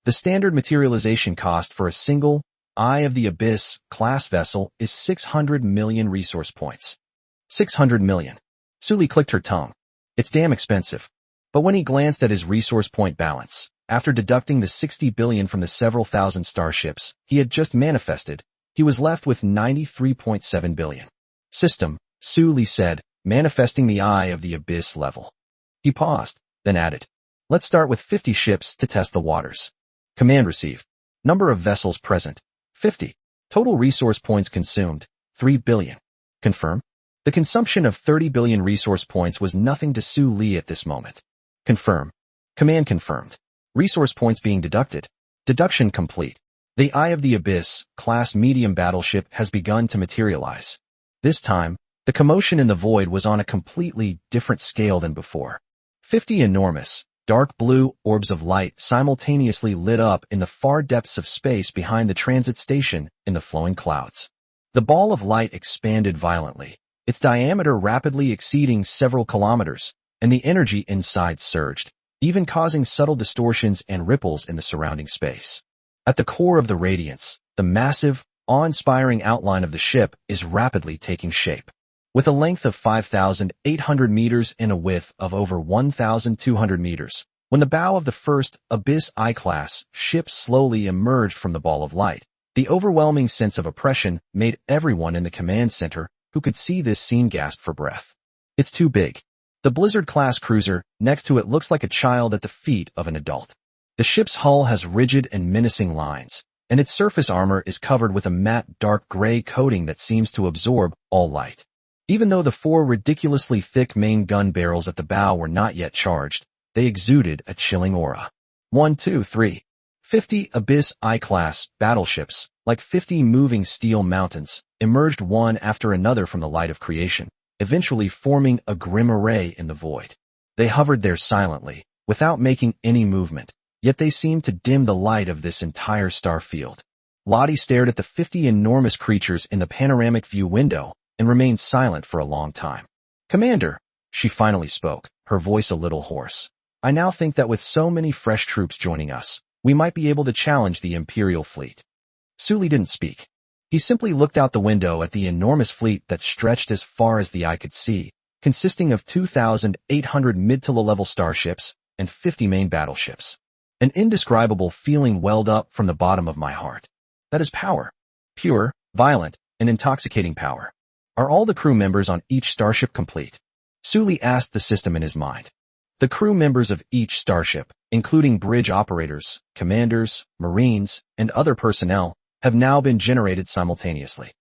The standard materialization cost for a single Eye of the Abyss class vessel is 600 million resource points. 600 million. Sully clicked her tongue. It's damn expensive. But when he glanced at his resource point balance, after deducting the 60 billion from the several thousand starships he had just manifested, he was left with 93.7 billion. System, Sully said, manifesting the Eye of the Abyss level. He paused, then added, let's start with 50 ships to test the waters. Command received. Number of vessels present, 50. Total resource points consumed, 3 billion. Confirm. The consumption of 30 billion resource points was nothing to Su Li at this moment. Confirm. Command confirmed. Resource points being deducted. Deduction complete. The Eye of the Abyss, class medium battleship, has begun to materialize. This time, the commotion in the void was on a completely different scale than before. 50 enormous, dark blue orbs of light simultaneously lit up in the far depths of space behind the transit station in the flowing clouds. The ball of light expanded violently, its diameter rapidly exceeding several kilometers, and the energy inside surged, even causing subtle distortions and ripples in the surrounding space. At the core of the radiance, the massive, awe-inspiring outline of the ship is rapidly taking shape. With a length of 5,800 meters and a width of over 1,200 meters, when the bow of the first Abyss I-class ship slowly emerged from the ball of light, the overwhelming sense of oppression made everyone in the command center who could see this scene gasp for breath. It's too big. The Blizzard-class cruiser next to it looks like a child at the feet of an adult. The ship's hull has rigid and menacing lines, and its surface armor is covered with a matte dark gray coating that seems to absorb all light. Even though the 4 ridiculously thick main gun barrels at the bow were not yet charged, they exuded a chilling aura. 1, 2, 3. 50 Abyss I-class battleships, like 50 moving steel mountains, emerged one after another from the light of creation, eventually forming a grim array in the void. They hovered there silently, without making any movement, yet they seemed to dim the light of this entire star field. Lottie stared at the 50 enormous creatures in the panoramic view window and remained silent for a long time. "Commander," she finally spoke, her voice a little hoarse. "I now think that with so many fresh troops joining us, we might be able to challenge the Imperial fleet." Su Li didn't speak. He simply looked out the window at the enormous fleet that stretched as far as the eye could see, consisting of 2,800 mid-to-low-level starships and 50 main battleships. An indescribable feeling welled up from the bottom of my heart. That is power. Pure, violent, and intoxicating power. Are all the crew members on each starship complete? Su Li asked the system in his mind. The crew members of each starship, including bridge operators, commanders, marines, and other personnel, have now been generated simultaneously.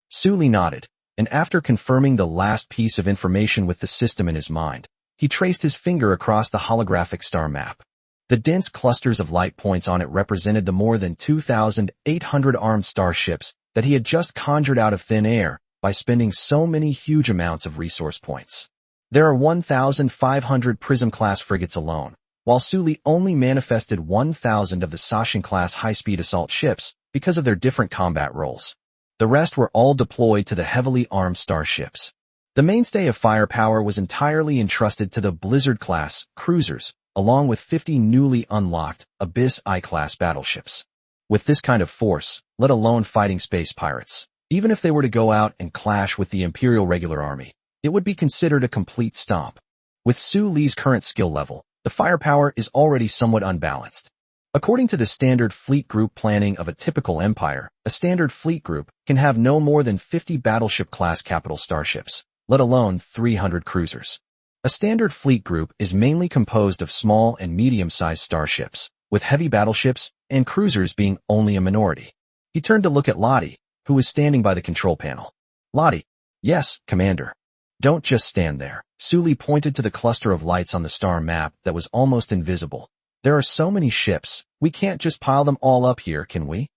Su Li nodded, and after confirming the last piece of information with the system in his mind, he traced his finger across the holographic star map. The dense clusters of light points on it represented the more than 2,800 armed starships that he had just conjured out of thin air by spending so many huge amounts of resource points. There are 1,500 Prism-class frigates alone, while Su Li only manifested 1,000 of the Sashin-class high-speed assault ships because of their different combat roles. The rest were all deployed to the heavily armed starships. The mainstay of firepower was entirely entrusted to the Blizzard-class cruisers, along with 50 newly unlocked Abyss I-class battleships. With this kind of force, let alone fighting space pirates, even if they were to go out and clash with the Imperial Regular Army, it would be considered a complete stomp. With Su Li's current skill level, the firepower is already somewhat unbalanced. According to the standard fleet group planning of a typical empire, a standard fleet group can have no more than 50 battleship-class capital starships, let alone 300 cruisers. A standard fleet group is mainly composed of small and medium-sized starships, with heavy battleships and cruisers being only a minority. He turned to look at Lottie, who was standing by the control panel. "Lottie." "Yes, Commander." "Don't just stand there." Su Li pointed to the cluster of lights on the star map that was almost invisible. "There are so many ships, we can't just pile them all up here, can we?"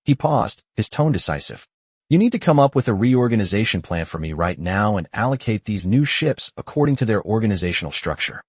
He paused, his tone decisive. "You need to come up with a reorganization plan for me right now and allocate these new ships according to their organizational structure."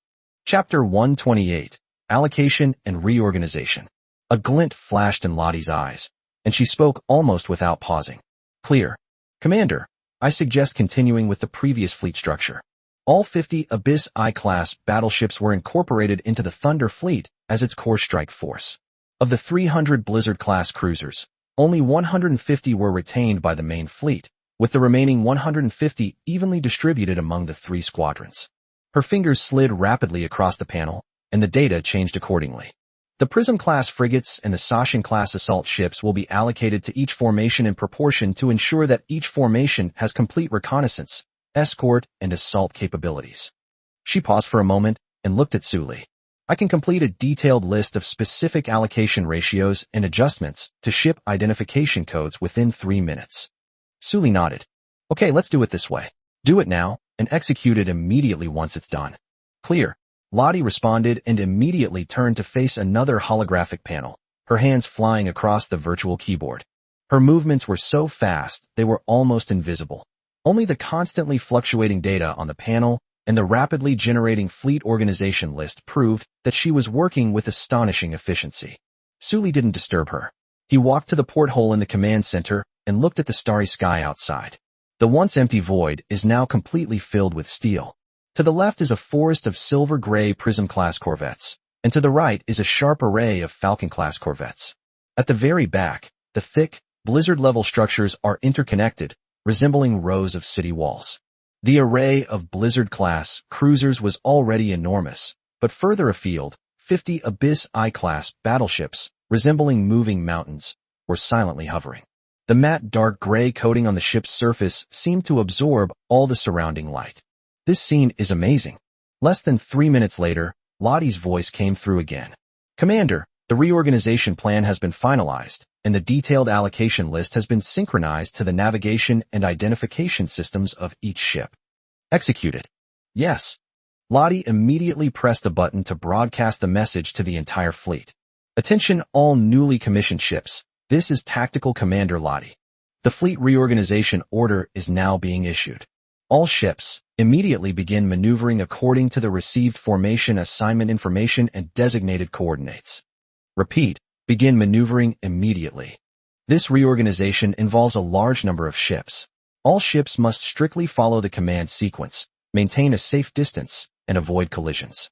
Chapter 128, Allocation and Reorganization. A glint flashed in Lottie's eyes, and she spoke almost without pausing. "Clear. Commander, I suggest continuing with the previous fleet structure. All 50 Abyss I-class battleships were incorporated into the Thunder Fleet as its core strike force. Of the 300 Blizzard-class cruisers, only 150 were retained by the main fleet, with the remaining 150 evenly distributed among the 3 squadrons. Her fingers slid rapidly across the panel, and the data changed accordingly. The Prism-class frigates and the Sashin-class assault ships will be allocated to each formation in proportion to ensure that each formation has complete reconnaissance, escort, and assault capabilities. She paused for a moment and looked at Su Li. I can complete a detailed list of specific allocation ratios and adjustments to ship identification codes within 3 minutes. Sully nodded. Okay, let's do it this way. Do it now, and execute it immediately once it's done. Clear. Lottie responded and immediately turned to face another holographic panel, her hands flying across the virtual keyboard. Her movements were so fast, they were almost invisible. Only the constantly fluctuating data on the panel and the rapidly generating fleet organization list proved that she was working with astonishing efficiency. Sully didn't disturb her. He walked to the porthole in the command center and looked at the starry sky outside. The once empty void is now completely filled with steel. To the left is a forest of silver-gray Prism-class corvettes, and to the right is a sharp array of Falcon-class corvettes. At the very back, the thick, blizzard-level structures are interconnected, resembling rows of city walls. The array of Blizzard-class cruisers was already enormous, but further afield, 50 Abyss I-class battleships, resembling moving mountains, were silently hovering. The matte dark gray coating on the ship's surface seemed to absorb all the surrounding light. This scene is amazing. Less than 3 minutes later, Lottie's voice came through again. Commander, the reorganization plan has been finalized, and the detailed allocation list has been synchronized to the navigation and identification systems of each ship. Executed. Yes. Lottie immediately pressed the button to broadcast the message to the entire fleet. Attention all newly commissioned ships. This is Tactical Commander Lottie. The fleet reorganization order is now being issued. All ships immediately begin maneuvering according to the received formation assignment information and designated coordinates. Repeat, begin maneuvering immediately. This reorganization involves a large number of ships. All ships must strictly follow the command sequence, maintain a safe distance, and avoid collisions.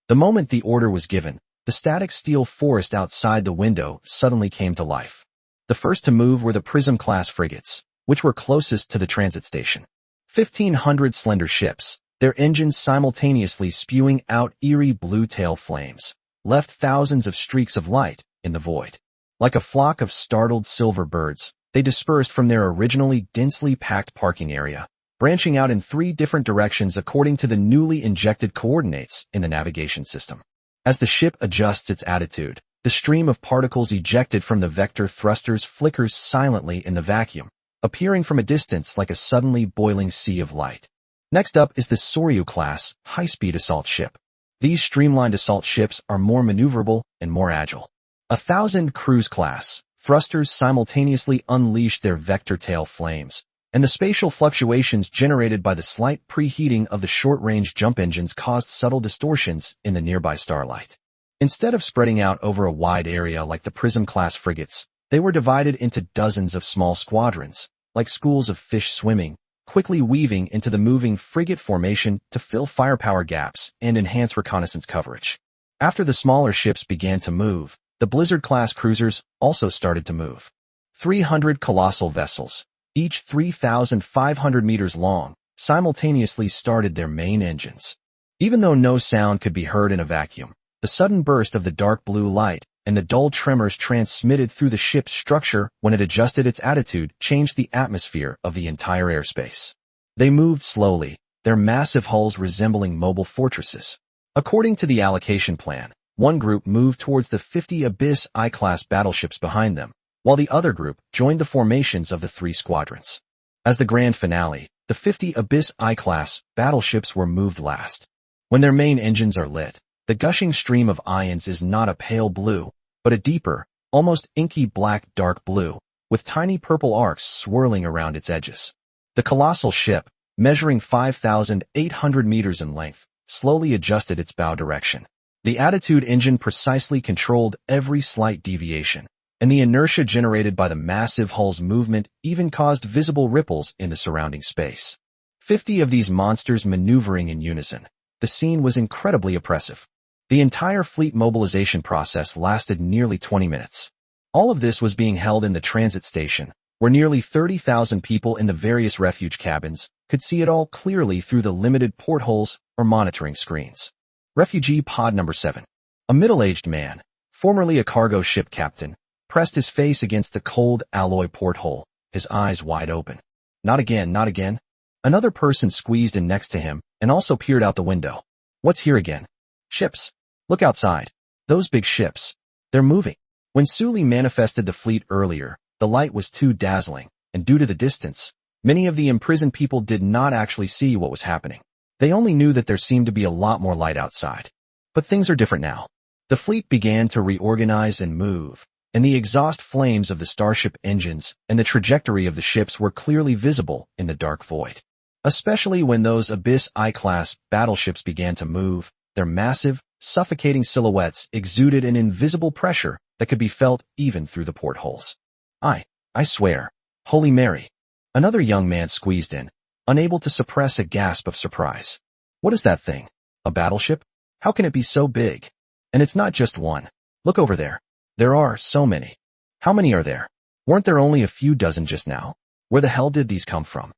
The moment the order was given, the static steel forest outside the window suddenly came to life. The first to move were the Prism-class frigates, which were closest to the transit station. 1,500 slender ships, their engines simultaneously spewing out eerie blue tail flames, left thousands of streaks of light in the void. Like a flock of startled silver birds, they dispersed from their originally densely packed parking area, branching out in 3 different directions according to the newly injected coordinates in the navigation system. As the ship adjusts its attitude, the stream of particles ejected from the vector thrusters flickers silently in the vacuum, appearing from a distance like a suddenly boiling sea of light. Next up is the Soryu-class high-speed assault ship. These streamlined assault ships are more maneuverable and more agile. 1,000 cruise-class thrusters simultaneously unleash their vector tail flames, and the spatial fluctuations generated by the slight preheating of the short-range jump engines caused subtle distortions in the nearby starlight. Instead of spreading out over a wide area like the Prism-class frigates, they were divided into dozens of small squadrons, like schools of fish swimming, quickly weaving into the moving frigate formation to fill firepower gaps and enhance reconnaissance coverage. After the smaller ships began to move, the Blizzard-class cruisers also started to move. 300 colossal vessels, each 3,500 meters long, simultaneously started their main engines. Even though no sound could be heard in a vacuum, the sudden burst of the dark blue light and the dull tremors transmitted through the ship's structure when it adjusted its attitude changed the atmosphere of the entire airspace. They moved slowly, their massive hulls resembling mobile fortresses. According to the allocation plan, one group moved towards the 50 Abyss I-class battleships behind them, while the other group joined the formations of the 3 squadrons. As the grand finale, the 50 Abyss I-class battleships were moved last. When their main engines are lit, the gushing stream of ions is not a pale blue, but a deeper, almost inky black dark blue, with tiny purple arcs swirling around its edges. The colossal ship, measuring 5,800 meters in length, slowly adjusted its bow direction. The attitude engine precisely controlled every slight deviation, and the inertia generated by the massive hull's movement even caused visible ripples in the surrounding space. 50 of these monsters maneuvering in unison. The scene was incredibly oppressive. The entire fleet mobilization process lasted nearly 20 minutes. All of this was being held in the transit station, where nearly 30,000 people in the various refuge cabins could see it all clearly through the limited portholes or monitoring screens. Refugee Pod Number 7. A middle-aged man, formerly a cargo ship captain, pressed his face against the cold alloy porthole, his eyes wide open. Not again, not again. Another person squeezed in next to him and also peered out the window. What's here again? Ships. Look outside. Those big ships. They're moving. When Suli manifested the fleet earlier, the light was too dazzling, and due to the distance, many of the imprisoned people did not actually see what was happening. They only knew that there seemed to be a lot more light outside. But things are different now. The fleet began to reorganize and move, and the exhaust flames of the starship engines and the trajectory of the ships were clearly visible in the dark void. Especially when those Abyss I-class battleships began to move, their massive, suffocating silhouettes exuded an invisible pressure that could be felt even through the portholes. I swear. Holy Mary. Another young man squeezed in, unable to suppress a gasp of surprise. What is that thing? A battleship? How can it be so big? And it's not just one. Look over there. There are so many. How many are there? Weren't there only a few dozen just now? Where the hell did these come from?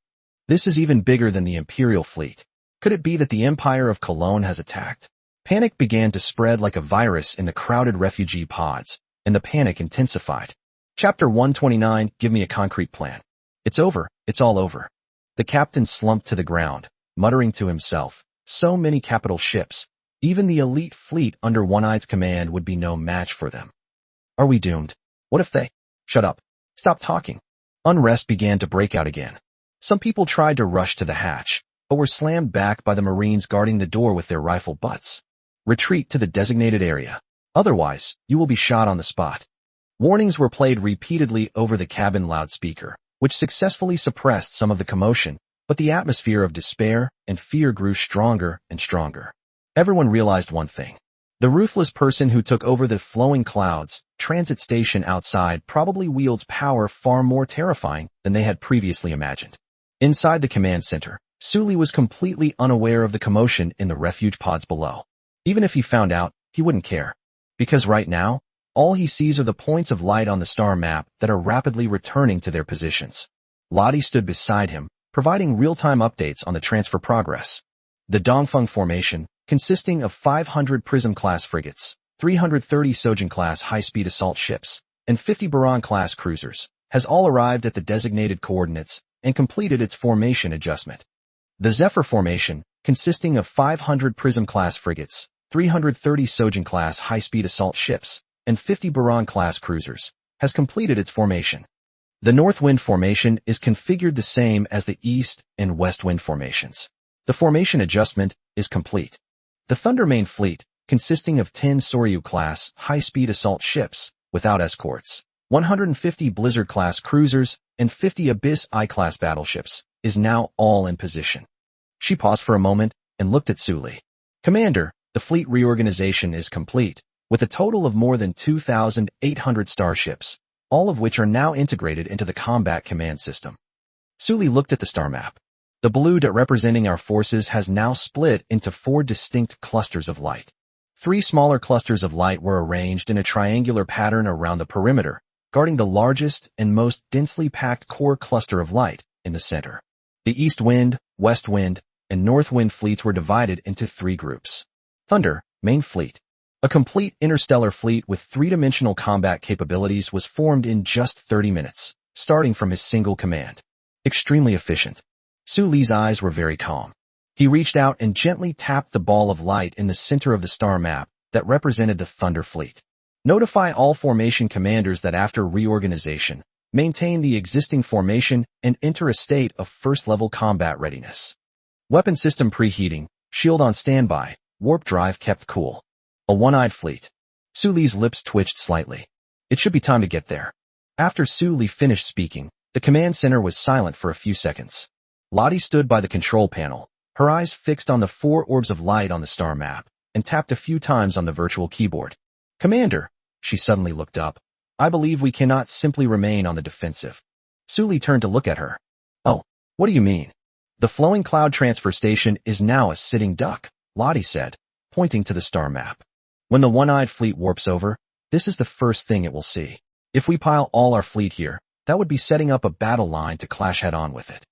This is even bigger than the Imperial fleet. Could it be that the Empire of Cologne has attacked? Panic began to spread like a virus in the crowded refugee pods, and the panic intensified. Chapter 129, give me a concrete plan. It's over, it's all over. The captain slumped to the ground, muttering to himself, so many capital ships. Even the elite fleet under One-Eye's command would be no match for them. Are we doomed? What if they... Shut up. Stop talking. Unrest began to break out again. Some people tried to rush to the hatch, but were slammed back by the Marines guarding the door with their rifle butts. Retreat to the designated area. Otherwise, you will be shot on the spot. Warnings were played repeatedly over the cabin loudspeaker, which successfully suppressed some of the commotion, but the atmosphere of despair and fear grew stronger and stronger. Everyone realized one thing. The ruthless person who took over the flowing clouds transit station outside probably wields power far more terrifying than they had previously imagined. Inside the command center, Suli was completely unaware of the commotion in the refuge pods below. Even if he found out, he wouldn't care. Because right now, all he sees are the points of light on the star map that are rapidly returning to their positions. Lottie stood beside him, providing real-time updates on the transfer progress. The Dongfeng formation, consisting of 500 Prism-class frigates, 330 Sojin-class high-speed assault ships, and 50 Baran-class cruisers, has all arrived at the designated coordinates and completed its formation adjustment. The Zephyr formation, consisting of 500 Prism-class frigates, 330 Sojin-class high-speed assault ships, and 50 Baran-class cruisers, has completed its formation. The North Wind formation is configured the same as the East and West Wind formations. The formation adjustment is complete. The Thunder main fleet, consisting of 10 Soryu-class high-speed assault ships, without escorts, 150 Blizzard-class cruisers, and 50 Abyss I-class battleships, is now all in position. She paused for a moment and looked at Suli. Commander, the fleet reorganization is complete, with a total of more than 2,800 starships, all of which are now integrated into the combat command system. Suli looked at the star map. The blue dot representing our forces has now split into 4 distinct clusters of light. 3 smaller clusters of light were arranged in a triangular pattern around the perimeter, guarding the largest and most densely packed core cluster of light in the center. The East Wind, West Wind, and North Wind fleets were divided into 3 groups. Thunder, main fleet. A complete interstellar fleet with 3-dimensional combat capabilities was formed in just 30 minutes, starting from his single command. Extremely efficient. Suli's eyes were very calm. He reached out and gently tapped the ball of light in the center of the star map that represented the Thunder fleet. Notify all formation commanders that after reorganization, maintain the existing formation and enter a state of first-level combat readiness. Weapon system preheating, shield on standby, warp drive kept cool. A one-eyed fleet. Suli's lips twitched slightly. It should be time to get there. After Suli finished speaking, the command center was silent for a few seconds. Lottie stood by the control panel, her eyes fixed on the 4 orbs of light on the star map, and tapped a few times on the virtual keyboard. Commander, she suddenly looked up. I believe we cannot simply remain on the defensive. Suli turned to look at her. Oh, what do you mean? The flowing cloud transfer station is now a sitting duck, Lottie said, pointing to the star map. When the one-eyed fleet warps over, this is the first thing it will see. If we pile all our fleet here, that would be setting up a battle line to clash head-on with it.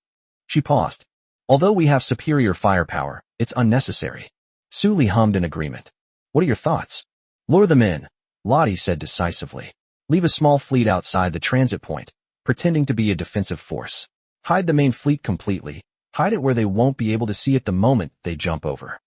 She paused. Although we have superior firepower, it's unnecessary. Suli hummed in agreement. What are your thoughts? Lure them in, Lottie said decisively. Leave a small fleet outside the transit point, pretending to be a defensive force. Hide the main fleet completely. Hide it where they won't be able to see it the moment they jump over.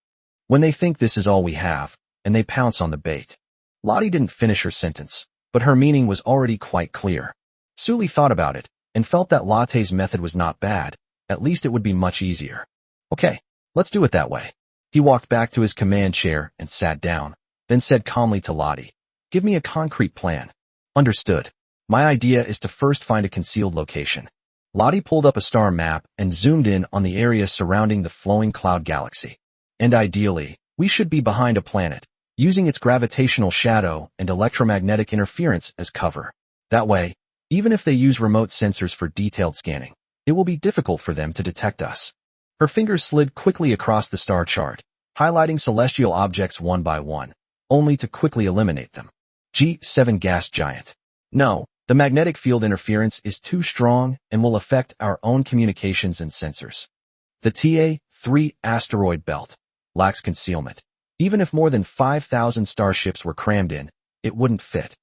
When they think this is all we have, and they pounce on the bait. Lottie didn't finish her sentence, but her meaning was already quite clear. Sully thought about it, and felt that Latte's method was not bad. At least it would be much easier. Okay, let's do it that way. He walked back to his command chair and sat down, then said calmly to Lottie, "Give me a concrete plan." "Understood. My idea is to first find a concealed location." Lottie pulled up a star map and zoomed in on the area surrounding the flowing cloud galaxy. "And ideally, we should be behind a planet, using its gravitational shadow and electromagnetic interference as cover. That way, even if they use remote sensors for detailed scanning, it will be difficult for them to detect us." Her fingers slid quickly across the star chart, highlighting celestial objects one by one, only to quickly eliminate them. G7 gas giant. "No, the magnetic field interference is too strong and will affect our own communications and sensors." The TA-3 asteroid belt lacks concealment. Even if more than 5,000 starships were crammed in, it wouldn't fit.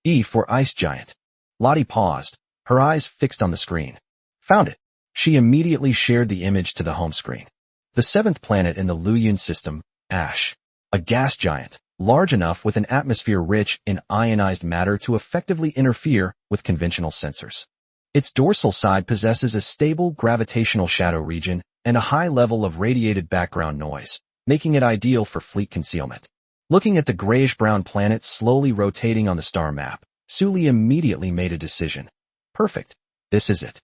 E for ice giant. Lottie paused, her eyes fixed on the screen. "Found it." She immediately shared the image to the home screen. The seventh planet in the Luyun system, Ash. A gas giant, large enough with an atmosphere rich in ionized matter to effectively interfere with conventional sensors. Its dorsal side possesses a stable gravitational shadow region and a high level of radiated background noise, making it ideal for fleet concealment. Looking at the grayish-brown planet slowly rotating on the star map, Sully immediately made a decision. "Perfect. This is it."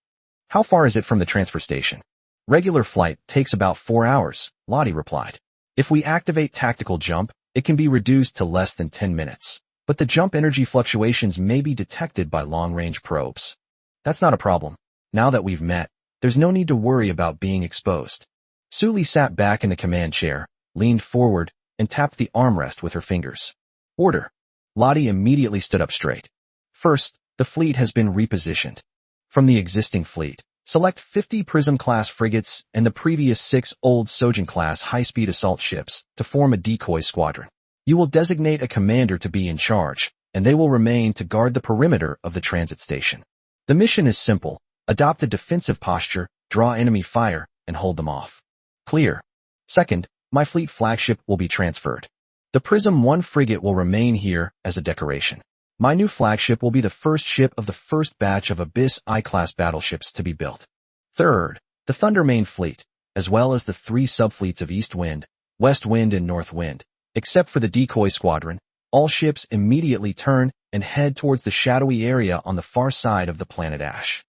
"How far is it from the transfer station?" "Regular flight takes about 4 hours, Lottie replied. "If we activate tactical jump, it can be reduced to less than 10 minutes. But the jump energy fluctuations may be detected by long-range probes." "That's not a problem. Now that we've met, there's no need to worry about being exposed." Sully sat back in the command chair, leaned forward, and tapped the armrest with her fingers. "Order." Lottie immediately stood up straight. "First, the fleet has been repositioned. From the existing fleet, select 50 Prism-class frigates and the previous 6 old Sojin-class high-speed assault ships to form a decoy squadron. You will designate a commander to be in charge, and they will remain to guard the perimeter of the transit station. The mission is simple: adopt a defensive posture, draw enemy fire, and hold them off. Clear. Second, my fleet flagship will be transferred. The Prism 1 frigate will remain here as a decoration. My new flagship will be the first ship of the first batch of Abyss I-class battleships to be built. Third, the Thunder main fleet, as well as the 3 subfleets of East Wind, West Wind, and North Wind. Except for the decoy squadron, all ships immediately turn and head towards the shadowy area on the far side of the planet Ash.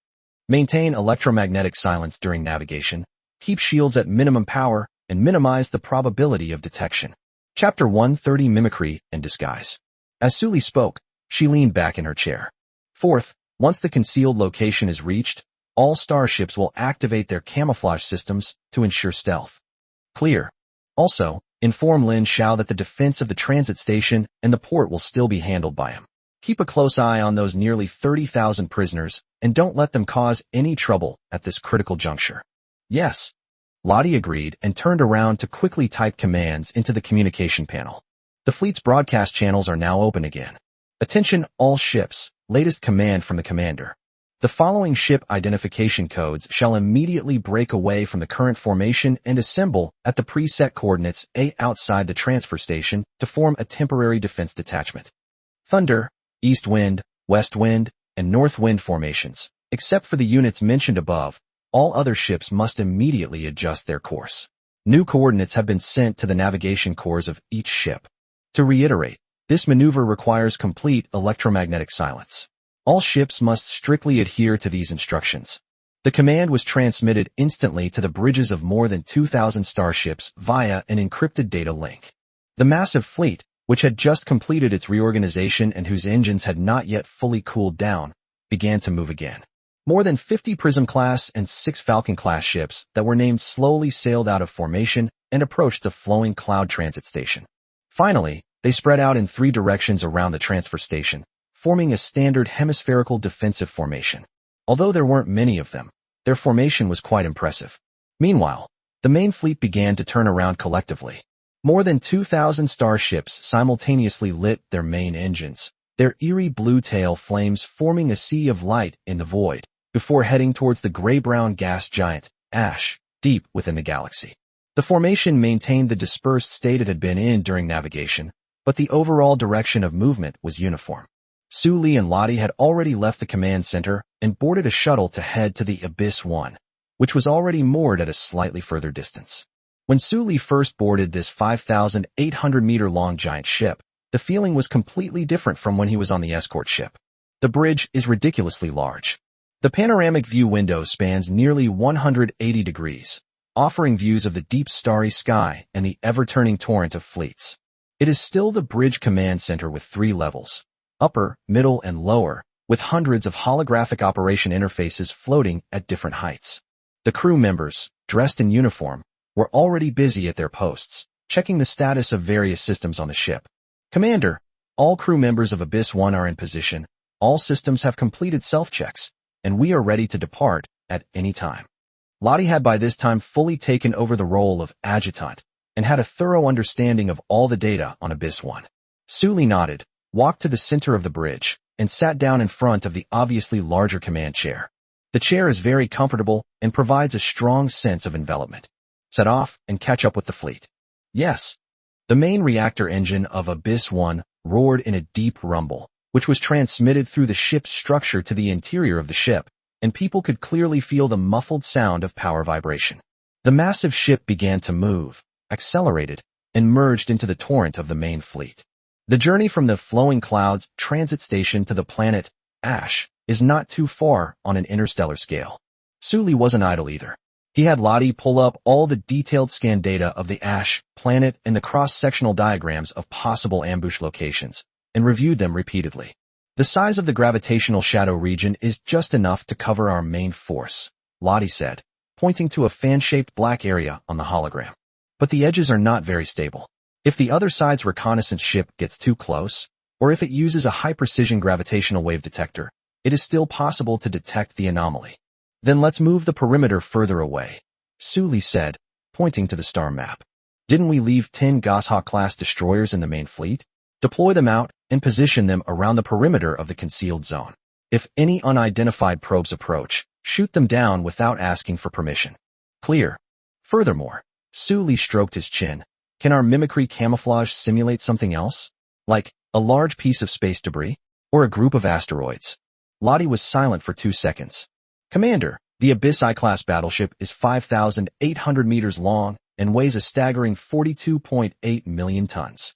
Maintain electromagnetic silence during navigation, keep shields at minimum power, and minimize the probability of detection. Chapter 130: Mimicry and Disguise. As Sully spoke, she leaned back in her chair. Fourth, once the concealed location is reached, all starships will activate their camouflage systems to ensure stealth. Clear. Also, inform Lin Xiao that the defense of the transit station and the port will still be handled by him. Keep a close eye on those nearly 30,000 prisoners, and don't let them cause any trouble at this critical juncture. Yes. Lottie agreed and turned around to quickly type commands into the communication panel. The fleet's broadcast channels are now open again. "Attention all ships, latest command from the commander. The following ship identification codes shall immediately break away from the current formation and assemble at the preset coordinates A outside the transfer station to form a temporary defense detachment. Thunder, East Wind, West Wind, and North Wind formations. Except for the units mentioned above, all other ships must immediately adjust their course. New coordinates have been sent to the navigation cores of each ship. To reiterate, this maneuver requires complete electromagnetic silence. All ships must strictly adhere to these instructions." The command was transmitted instantly to the bridges of more than 2,000 starships via an encrypted data link. The massive fleet, which had just completed its reorganization and whose engines had not yet fully cooled down, began to move again. More than 50 Prism-class and 6 Falcon-class ships that were named slowly sailed out of formation and approached the flowing cloud transit station. Finally, they spread out in 3 directions around the transfer station, forming a standard hemispherical defensive formation. Although there weren't many of them, their formation was quite impressive. Meanwhile, the main fleet began to turn around collectively. More than 2,000 starships simultaneously lit their main engines, their eerie blue tail flames forming a sea of light in the void, before heading towards the gray-brown gas giant, Ash, deep within the galaxy. The formation maintained the dispersed state it had been in during navigation, but the overall direction of movement was uniform. Su Li and Lottie had already left the command center and boarded a shuttle to head to the Abyss 1, which was already moored at a slightly further distance. When Su Li first boarded this 5,800-meter-long giant ship, the feeling was completely different from when he was on the escort ship. The bridge is ridiculously large. The panoramic view window spans nearly 180 degrees, offering views of the deep starry sky and the ever-turning torrent of fleets. It is still the bridge command center with 3 levels, upper, middle, and lower, with hundreds of holographic operation interfaces floating at different heights. The crew members, dressed in uniform, were already busy at their posts, checking the status of various systems on the ship. Commander, all crew members of Abyss 1 are in position, all systems have completed self-checks, and we are ready to depart at any time. Lottie had by this time fully taken over the role of adjutant and had a thorough understanding of all the data on Abyss 1. Su Li nodded, walked to the center of the bridge, and sat down in front of the obviously larger command chair. The chair is very comfortable and provides a strong sense of envelopment. Set off and catch up with the fleet. Yes. The main reactor engine of Abyss 1 roared in a deep rumble, which was transmitted through the ship's structure to the interior of the ship, and people could clearly feel the muffled sound of power vibration. The massive ship began to move, accelerated, and merged into the torrent of the main fleet. The journey from the flowing clouds transit station to the planet, Ash, is not too far on an interstellar scale. Su Li wasn't idle either. He had Lottie pull up all the detailed scan data of the Ash planet and the cross-sectional diagrams of possible ambush locations, and reviewed them repeatedly. The size of the gravitational shadow region is just enough to cover our main force, Lottie said, pointing to a fan-shaped black area on the hologram. But the edges are not very stable. If the other side's reconnaissance ship gets too close, or if it uses a high-precision gravitational wave detector, it is still possible to detect the anomaly. Then let's move the perimeter further away, Su Li said, pointing to the star map. Didn't we leave 10 Goshawk-class destroyers in the main fleet? Deploy them out and position them around the perimeter of the concealed zone. If any unidentified probes approach, shoot them down without asking for permission. Clear. Furthermore, Su Li stroked his chin. Can our mimicry camouflage simulate something else? Like a large piece of space debris? Or a group of asteroids? Lottie was silent for 2 seconds. Commander, the Abyss I-class battleship is 5,800 meters long and weighs a staggering 42.8 million tons.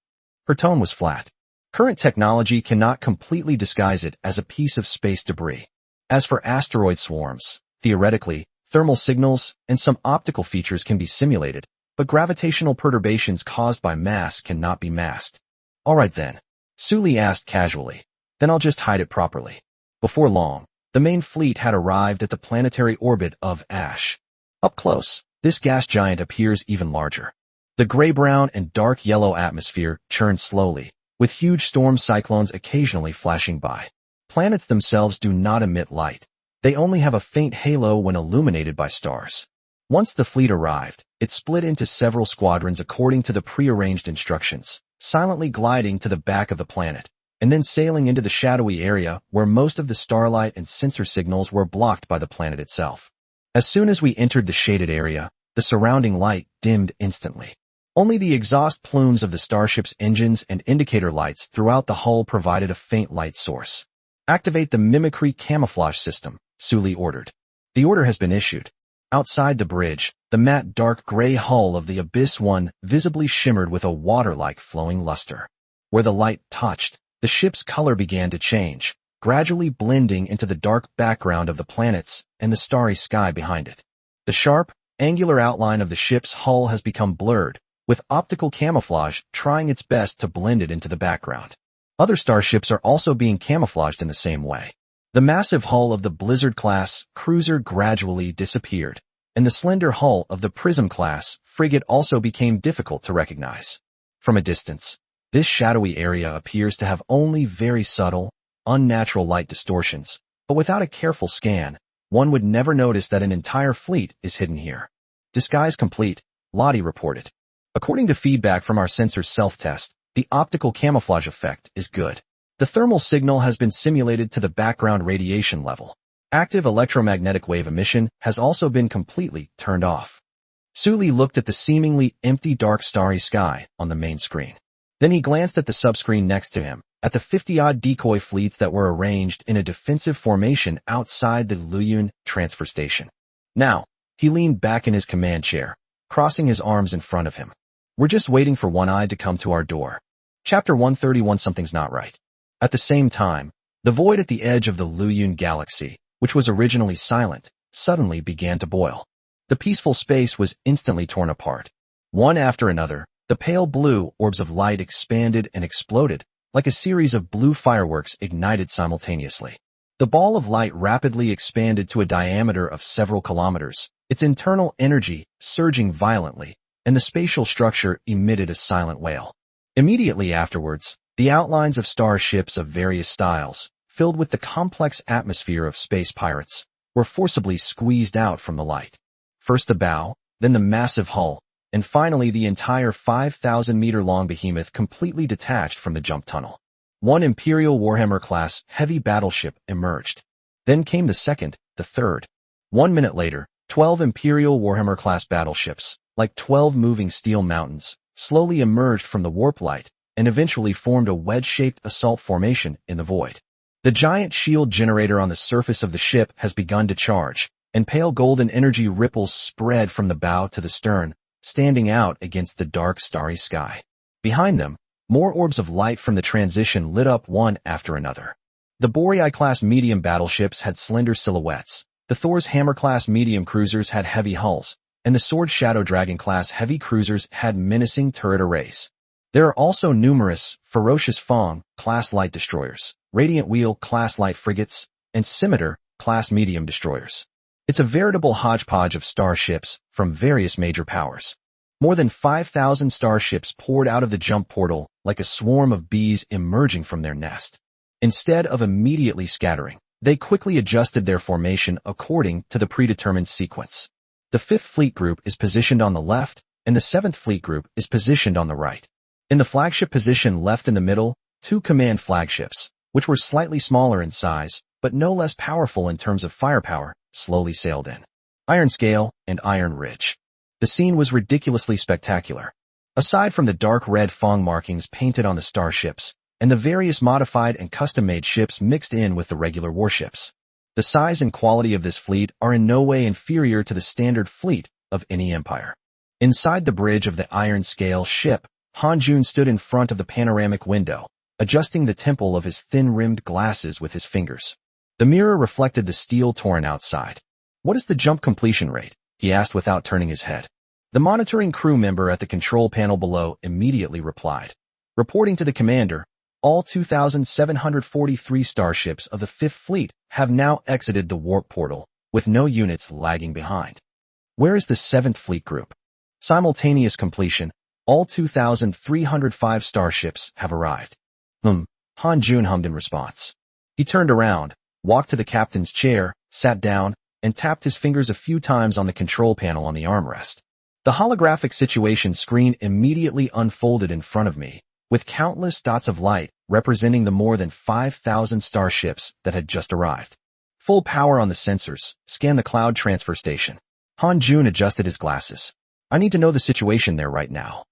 Her tone was flat. Current technology cannot completely disguise it as a piece of space debris. As for asteroid swarms, theoretically, thermal signals and some optical features can be simulated, but gravitational perturbations caused by mass cannot be masked. All right then, Su Li asked casually. Then I'll just hide it properly. Before long, the main fleet had arrived at the planetary orbit of Ash. Up close, this gas giant appears even larger. The gray-brown and dark yellow atmosphere churned slowly, with huge storm cyclones occasionally flashing by. Planets themselves do not emit light. They only have a faint halo when illuminated by stars. Once the fleet arrived, it split into several squadrons according to the prearranged instructions, silently gliding to the back of the planet, and then sailing into the shadowy area where most of the starlight and sensor signals were blocked by the planet itself. As soon as we entered the shaded area, the surrounding light dimmed instantly. Only the exhaust plumes of the starship's engines and indicator lights throughout the hull provided a faint light source. Activate the mimicry camouflage system, Su Li ordered. The order has been issued. Outside the bridge, the matte dark gray hull of the Abyss 1 visibly shimmered with a water-like flowing luster. Where the light touched, the ship's color began to change, gradually blending into the dark background of the planets and the starry sky behind it. The sharp, angular outline of the ship's hull has become blurred, with optical camouflage trying its best to blend it into the background. Other starships are also being camouflaged in the same way. The massive hull of the Blizzard-class cruiser gradually disappeared, and the slender hull of the Prism-class frigate also became difficult to recognize. From a distance, this shadowy area appears to have only very subtle, unnatural light distortions, but without a careful scan, one would never notice that an entire fleet is hidden here. Disguise complete, Lottie reported. According to feedback from our sensor's self-test, the optical camouflage effect is good. The thermal signal has been simulated to the background radiation level. Active electromagnetic wave emission has also been completely turned off. Su Li looked at the seemingly empty dark starry sky on the main screen. Then he glanced at the subscreen next to him, at the 50-odd decoy fleets that were arranged in a defensive formation outside the Luyun transfer station. Now, he leaned back in his command chair, crossing his arms in front of him. We're just waiting for One Eye to come to our door. Chapter 131. Something's not right. At the same time, the void at the edge of the Luyun galaxy, which was originally silent, suddenly began to boil. The peaceful space was instantly torn apart. One after another, the pale blue orbs of light expanded and exploded, like a series of blue fireworks ignited simultaneously. The ball of light rapidly expanded to a diameter of several kilometers, its internal energy surging violently, and the spatial structure emitted a silent wail. Immediately afterwards, the outlines of starships of various styles, filled with the complex atmosphere of space pirates, were forcibly squeezed out from the light. First the bow, then the massive hull, and finally the entire 5,000-meter-long behemoth completely detached from the jump tunnel. One Imperial Warhammer-class heavy battleship emerged. Then came the second, the third. 1 minute later, 12 Imperial Warhammer-class battleships, like 12 moving steel mountains, slowly emerged from the warp light and eventually formed a wedge-shaped assault formation in the void. The giant shield generator on the surface of the ship has begun to charge, and pale golden energy ripples spread from the bow to the stern, standing out against the dark starry sky. Behind them, more orbs of light from the transition lit up one after another. The Boreai-class medium battleships had slender silhouettes, the Thor's Hammer-class medium cruisers had heavy hulls, and the Sword Shadow Dragon-class heavy cruisers had menacing turret arrays. There are also numerous ferocious Fong-class light destroyers, Radiant Wheel-class light frigates, and Scimitar-class medium destroyers. It's a veritable hodgepodge of starships from various major powers. More than 5,000 starships poured out of the jump portal like a swarm of bees emerging from their nest. Instead of immediately scattering, they quickly adjusted their formation according to the predetermined sequence. The 5th Fleet Group is positioned on the left, and the 7th Fleet Group is positioned on the right. In the flagship position left in the middle, 2 command flagships, which were slightly smaller in size, but no less powerful in terms of firepower, slowly sailed in. Iron Scale and Iron Ridge. The scene was ridiculously spectacular. Aside from the dark red Fong markings painted on the starships, and the various modified and custom-made ships mixed in with the regular warships, the size and quality of this fleet are in no way inferior to the standard fleet of any empire. Inside the bridge of the Iron Scale ship, Han Jun stood in front of the panoramic window, adjusting the temple of his thin-rimmed glasses with his fingers. The mirror reflected the steel torn outside. "What is the jump completion rate?" he asked without turning his head. The monitoring crew member at the control panel below immediately replied. "Reporting to the commander, all 2,743 starships of the 5th Fleet have now exited the warp portal, with no units lagging behind." "Where is the 7th Fleet Group?" "Simultaneous completion. All 2,305 starships have arrived." Han Jun hummed in response. He turned around, walked to the captain's chair, sat down, and tapped his fingers a few times on the control panel on the armrest. The holographic situation screen immediately unfolded in front of me, with countless dots of light representing the more than 5,000 starships that had just arrived. Full power on the sensors, scan the cloud transfer station. Han Jun adjusted his glasses. "I need to know the situation there right now."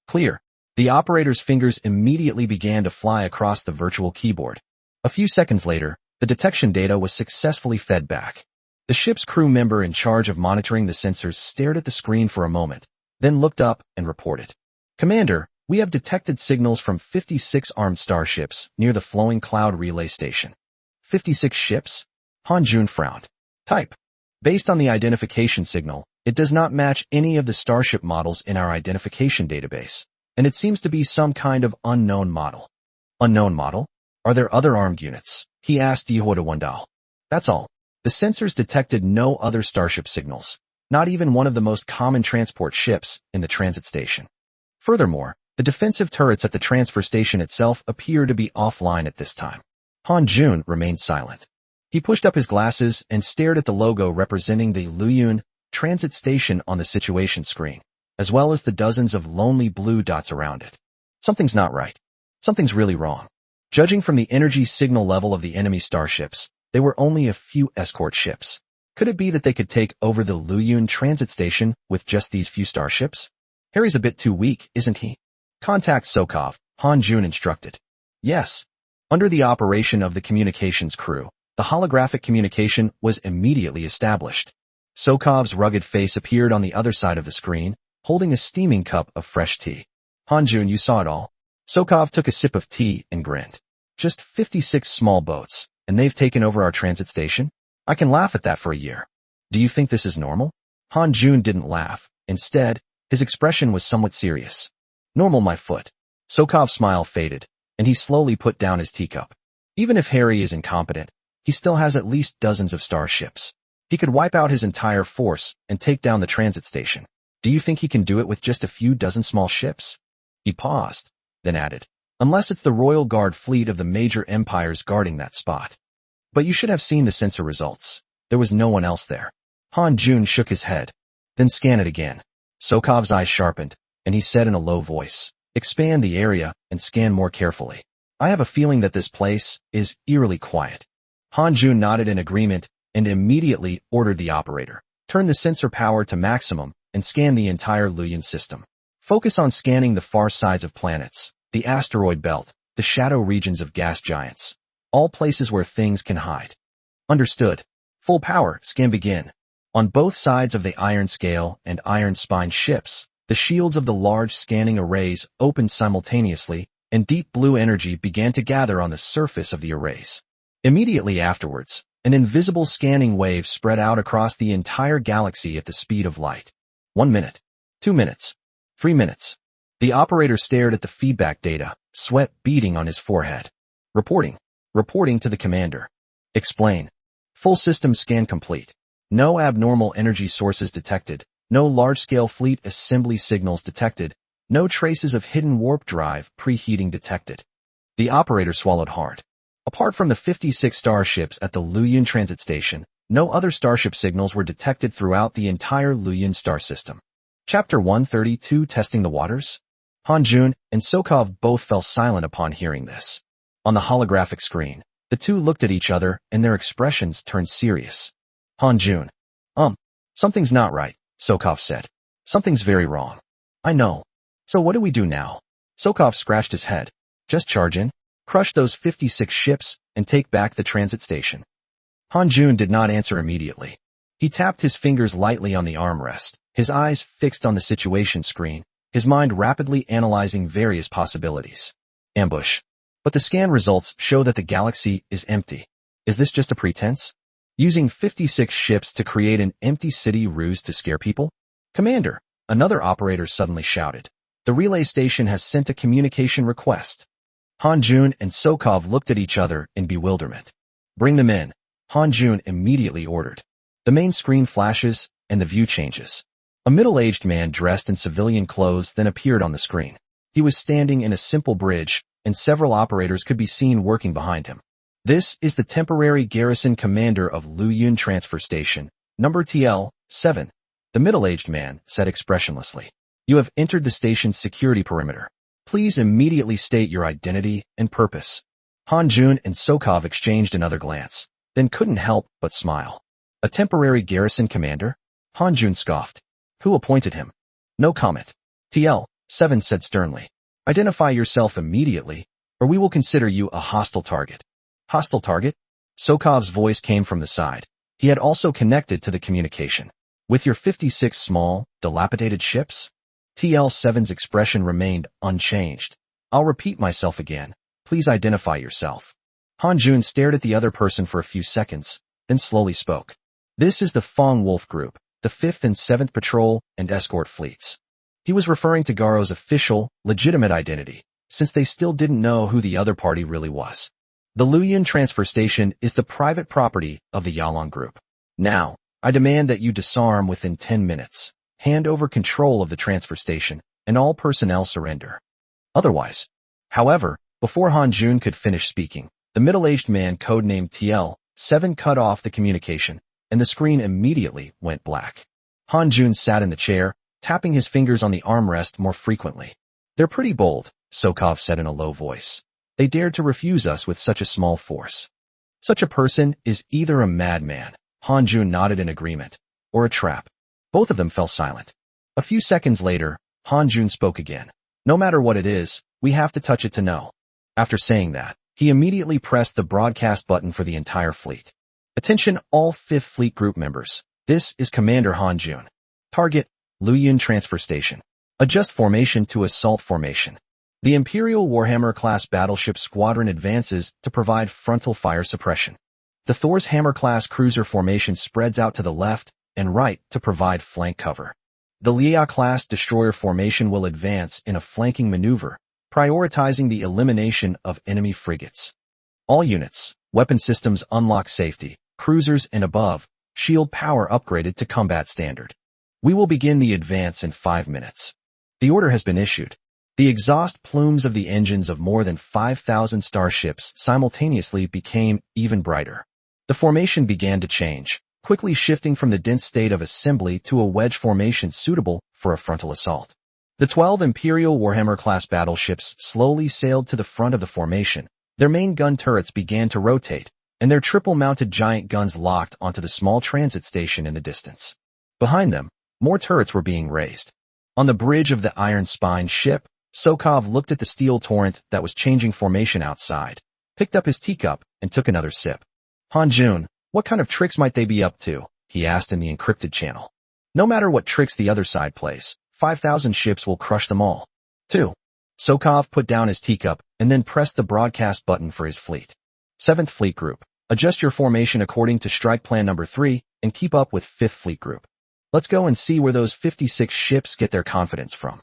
"Clear." The operator's fingers immediately began to fly across the virtual keyboard. A few seconds later, the detection data was successfully fed back. The ship's crew member in charge of monitoring the sensors stared at the screen for a moment, then looked up and reported. "Commander, we have detected signals from 56 armed starships near the flowing cloud relay station." 56 ships? Han Jun frowned. "Type. Based on the identification signal, it does not match any of the starship models in our identification database, and it seems to be some kind of unknown model." "Unknown model? Are there other armed units?" he asked Yehuda Wendal. "That's all. The sensors detected no other starship signals, not even one of the most common transport ships in the transit station. Furthermore, the defensive turrets at the transfer station itself appear to be offline at this time." Han Jun remained silent. He pushed up his glasses and stared at the logo representing the Luyun transit station on the situation screen, as well as the dozens of lonely blue dots around it. Something's not right. Something's really wrong. Judging from the energy signal level of the enemy starships, they were only a few escort ships. Could it be that they could take over the Luyun transit station with just these few starships? "Harry's a bit too weak, isn't he?" "Contact Sokov," Han Jun instructed. Yes. Under the operation of the communications crew, the holographic communication was immediately established. Sokov's rugged face appeared on the other side of the screen, holding a steaming cup of fresh tea. Han Jun, you saw it all. Sokov took a sip of tea and grinned. Just 56 small boats, and they've taken over our transit station? I can laugh at that for a year. Do you think this is normal? Han Jun didn't laugh. Instead, his expression was somewhat serious. Normal, my foot. Sokov's smile faded, and he slowly put down his teacup. Even if Harry is incompetent, he still has at least dozens of starships. He could wipe out his entire force and take down the transit station. Do you think he can do it with just a few dozen small ships? He paused, then added, unless it's the Royal Guard fleet of the major empires guarding that spot. But you should have seen the sensor results. There was no one else there. Han Jun shook his head. Then scan it again. Sokov's eyes sharpened, and he said in a low voice, expand the area and scan more carefully. I have a feeling that this place is eerily quiet. Han Jun nodded in agreement and immediately ordered the operator, turn the sensor power to maximum and scan the entire Luyan system. Focus on scanning the far sides of planets, the asteroid belt, the shadow regions of gas giants, all places where things can hide. Understood. Full power, scan begin. On both sides of the Iron Scale and Iron Spine ships, the shields of the large scanning arrays opened simultaneously, and deep blue energy began to gather on the surface of the arrays. Immediately afterwards, an invisible scanning wave spread out across the entire galaxy at the speed of light. 1 minute. 2 minutes. 3 minutes. The operator stared at the feedback data, sweat beading on his forehead. Reporting. Reporting to the commander. Explain. Full system scan complete. No abnormal energy sources detected. No large-scale fleet assembly signals detected. No traces of hidden warp drive preheating detected. The operator swallowed hard. Apart from the 56 starships at the Luyan transit station, no other starship signals were detected throughout the entire Luyan star system. Chapter 132, Testing the Waters? Han Jun and Sokov both fell silent upon hearing this. On the holographic screen, the two looked at each other and their expressions turned serious. Han Jun. Something's not right, Sokov said. Something's very wrong. I know. So what do we do now? Sokov scratched his head. Just charge in, crush those 56 ships, and take back the transit station. Han Jun did not answer immediately. He tapped his fingers lightly on the armrest, his eyes fixed on the situation screen, his mind rapidly analyzing various possibilities. Ambush. But the scan results show that the galaxy is empty. Is this just a pretense? Using 56 ships to create an empty city ruse to scare people? Commander, another operator suddenly shouted. The relay station has sent a communication request. Han Jun and Sokov looked at each other in bewilderment. Bring them in, Han Jun immediately ordered. The main screen flashes, and the view changes. A middle-aged man dressed in civilian clothes then appeared on the screen. He was standing in a simple bridge, and several operators could be seen working behind him. This is the temporary garrison commander of Luyan Transfer Station, number TL-7. The middle-aged man said expressionlessly. You have entered the station's security perimeter. Please immediately state your identity and purpose. Han Jun and Sokov exchanged another glance, then couldn't help but smile. A temporary garrison commander? Han Jun scoffed. Who appointed him? No comment. TL-7 said sternly. Identify yourself immediately, or we will consider you a hostile target. Hostile target? Sokov's voice came from the side. He had also connected to the communication. With your 56 small, dilapidated ships? TL-7's expression remained unchanged. I'll repeat myself again. Please identify yourself. Han Jun stared at the other person for a few seconds, then slowly spoke. This is the Fong Wolf Group, the 5th and 7th Patrol and Escort Fleets. He was referring to Garo's official, legitimate identity, since they still didn't know who the other party really was. The Luyan Transfer Station is the private property of the Yalong Group. Now, I demand that you disarm within 10 minutes, hand over control of the transfer station, and all personnel surrender. Otherwise. However, before Han Jun could finish speaking, the middle-aged man codenamed TL-7 cut off the communication, and the screen immediately went black. Han Jun sat in the chair, tapping his fingers on the armrest more frequently. They're pretty bold, Sokov said in a low voice. They dared to refuse us with such a small force. Such a person is either a madman, Han Jun nodded in agreement, or a trap. Both of them fell silent. A few seconds later, Han Jun spoke again. No matter what it is, We have to touch it to know. After saying that, he immediately pressed the broadcast button for the entire fleet. Attention all 5th Fleet Group members. This is Commander Han Jun. Target, Luyun Transfer Station. Adjust formation to assault formation. The Imperial Warhammer-class battleship squadron advances to provide frontal fire suppression. The Thor's Hammer-class cruiser formation spreads out to the left and right to provide flank cover. The Liao-class destroyer formation will advance in a flanking maneuver, prioritizing the elimination of enemy frigates. All units, weapon systems unlock safety, cruisers and above, shield power upgraded to combat standard. We will begin the advance in 5 minutes. The order has been issued. The exhaust plumes of the engines of more than 5,000 starships simultaneously became even brighter. The formation began to change, quickly shifting from the dense state of assembly to a wedge formation suitable for a frontal assault. The 12 Imperial Warhammer-class battleships slowly sailed to the front of the formation. Their main gun turrets began to rotate, and their triple-mounted giant guns locked onto the small transit station in the distance. Behind them, more turrets were being raised. On the bridge of the Iron Spine ship, Sokov looked at the steel torrent that was changing formation outside, picked up his teacup, and took another sip. Han Jun, what kind of tricks might they be up to? He asked in the encrypted channel. No matter what tricks the other side plays, 5,000 ships will crush them all. 2. Sokov put down his teacup and then pressed the broadcast button for his fleet. 7th Fleet Group, adjust your formation according to strike plan number 3 and keep up with 5th Fleet Group. Let's go and see where those 56 ships get their confidence from.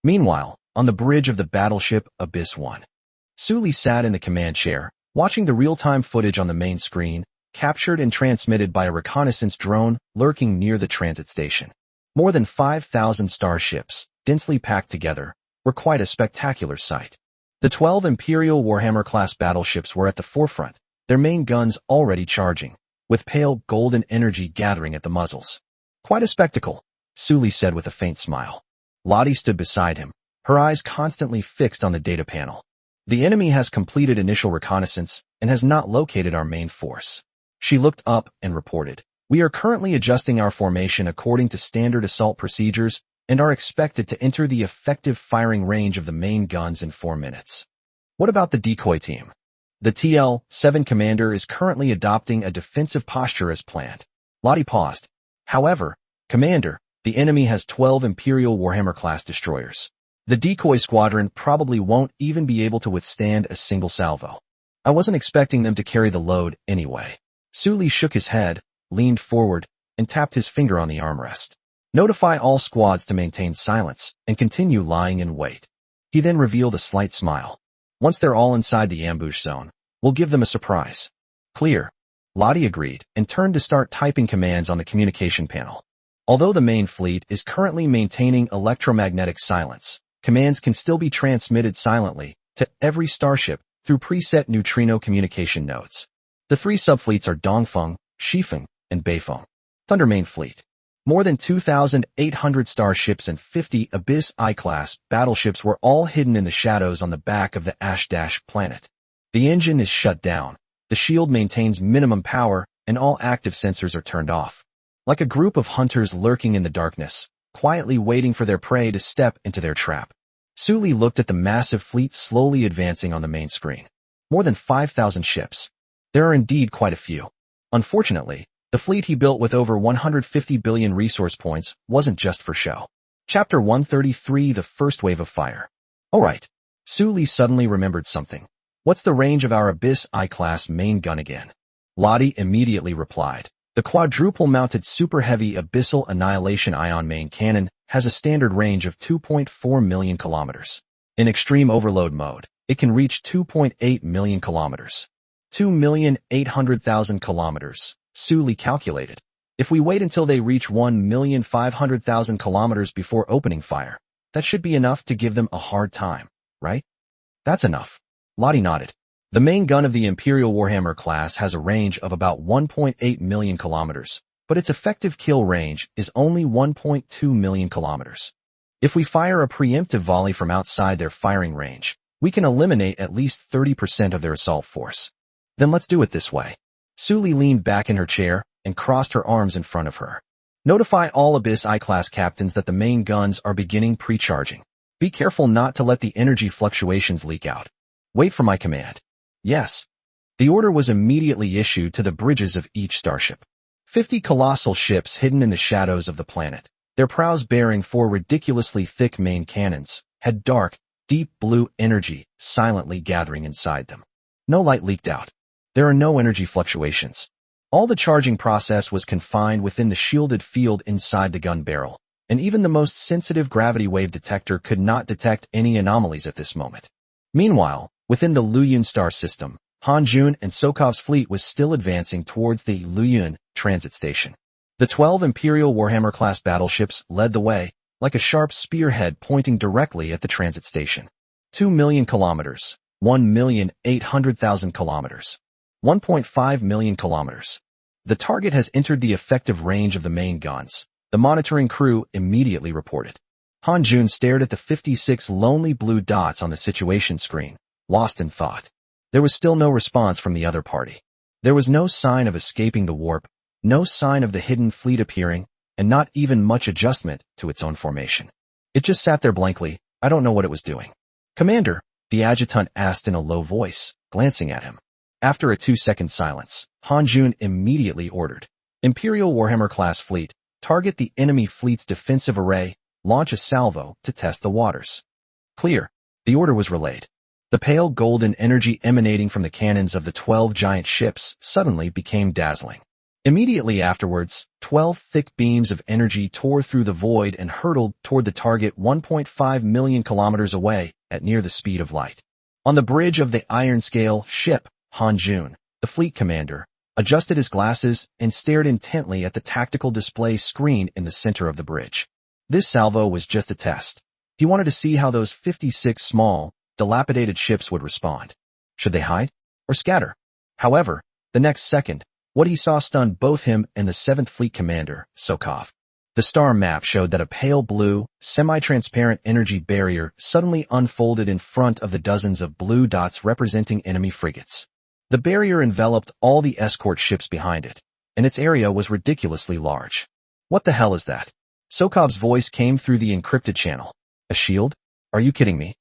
Meanwhile, on the bridge of the battleship Abyss 1, Sully sat in the command chair, watching the real-time footage on the main screen, captured and transmitted by a reconnaissance drone lurking near the transit station. More than 5,000 starships, densely packed together, were quite a spectacular sight. The 12 Imperial Warhammer-class battleships were at the forefront, their main guns already charging, with pale golden energy gathering at the muzzles. Quite a spectacle, Sully said with a faint smile. Lottie stood beside him, her eyes constantly fixed on the data panel. The enemy has completed initial reconnaissance and has not located our main force. She looked up and reported, we are currently adjusting our formation according to standard assault procedures and are expected to enter the effective firing range of the main guns in 4 minutes. What about the decoy team? The TL-7 commander is currently adopting a defensive posture as planned. Lottie paused. However, Commander, the enemy has 12 Imperial Warhammer-class destroyers. The decoy squadron probably won't even be able to withstand a single salvo. I wasn't expecting them to carry the load anyway. Sully shook his head, leaned forward, and tapped his finger on the armrest. Notify all squads to maintain silence and continue lying in wait. He then revealed a slight smile. Once they're all inside the ambush zone, we'll give them a surprise. Clear. Lottie agreed and turned to start typing commands on the communication panel. Although the main fleet is currently maintaining electromagnetic silence, commands can still be transmitted silently to every starship through preset neutrino communication nodes. The 3 subfleets are Dongfeng, Shifeng, and Beifeng. Thunder Main Fleet. More than 2,800 starships and 50 Abyss I-class battleships were all hidden in the shadows on the back of the Ash- planet. The engine is shut down. The shield maintains minimum power, and all active sensors are turned off. Like a group of hunters lurking in the darkness, quietly waiting for their prey to step into their trap. Sully looked at the massive fleet slowly advancing on the main screen. More than 5,000 ships. There are indeed quite a few. Unfortunately, the fleet he built with over 150 billion resource points wasn't just for show. Chapter 133 The First Wave of Fire. Alright. Sully suddenly remembered something. What's the range of our Abyss I-class main gun again? Lottie immediately replied. The quadruple-mounted super-heavy Abyssal Annihilation Ion main cannon has a standard range of 2.4 million kilometers. In extreme overload mode, it can reach 2.8 million kilometers. 2,800,000 kilometers, Sully calculated. If we wait until they reach 1,500,000 kilometers before opening fire, that should be enough to give them a hard time, right? That's enough. Lottie nodded. The main gun of the Imperial Warhammer class has a range of about 1.8 million kilometers, but its effective kill range is only 1.2 million kilometers. If we fire a preemptive volley from outside their firing range, we can eliminate at least 30% of their assault force. Then let's do it this way. Sully leaned back in her chair and crossed her arms in front of her. Notify all Abyss I-class captains that the main guns are beginning pre-charging. Be careful not to let the energy fluctuations leak out. Wait for my command. Yes. The order was immediately issued to the bridges of each starship. 50 colossal ships hidden in the shadows of the planet, their prows bearing 4 ridiculously thick main cannons, had dark, deep blue energy silently gathering inside them. No light leaked out. There are no energy fluctuations. All the charging process was confined within the shielded field inside the gun barrel, and even the most sensitive gravity wave detector could not detect any anomalies at this moment. Meanwhile, within the Luyun star system, Hanjun and Sokov's fleet was still advancing towards the Luyun transit station. The 12 Imperial Warhammer-class battleships led the way, like a sharp spearhead pointing directly at the transit station. 2 million kilometers, 1,800,000 kilometers, 1.5 million kilometers. The target has entered the effective range of the main guns, the monitoring crew immediately reported. Hanjun stared at the 56 lonely blue dots on the situation screen, lost in thought. There was still no response from the other party. There was no sign of escaping the warp, no sign of the hidden fleet appearing, and not even much adjustment to its own formation. It just sat there blankly. I don't know what it was doing. Commander, the adjutant asked in a low voice, glancing at him. After a 2-second silence, Hanjun immediately ordered, Imperial Warhammer-class fleet, target the enemy fleet's defensive array, launch a salvo to test the waters. Clear. The order was relayed. The pale golden energy emanating from the cannons of the 12 giant ships suddenly became dazzling. Immediately afterwards, 12 thick beams of energy tore through the void and hurtled toward the target 1.5 million kilometers away at near the speed of light. On the bridge of the iron scale ship, Hanjun, the fleet commander, adjusted his glasses and stared intently at the tactical display screen in the center of the bridge. This salvo was just a test. He wanted to see how those 56 small, dilapidated ships would respond. Should they hide or scatter? However, the next second, what he saw stunned both him and the 7th Fleet commander, Sokov. The star map showed that a pale blue, semi-transparent energy barrier suddenly unfolded in front of the dozens of blue dots representing enemy frigates. The barrier enveloped all the escort ships behind it, and its area was ridiculously large. What the hell is that? Sokov's voice came through the encrypted channel. A shield? Are you kidding me?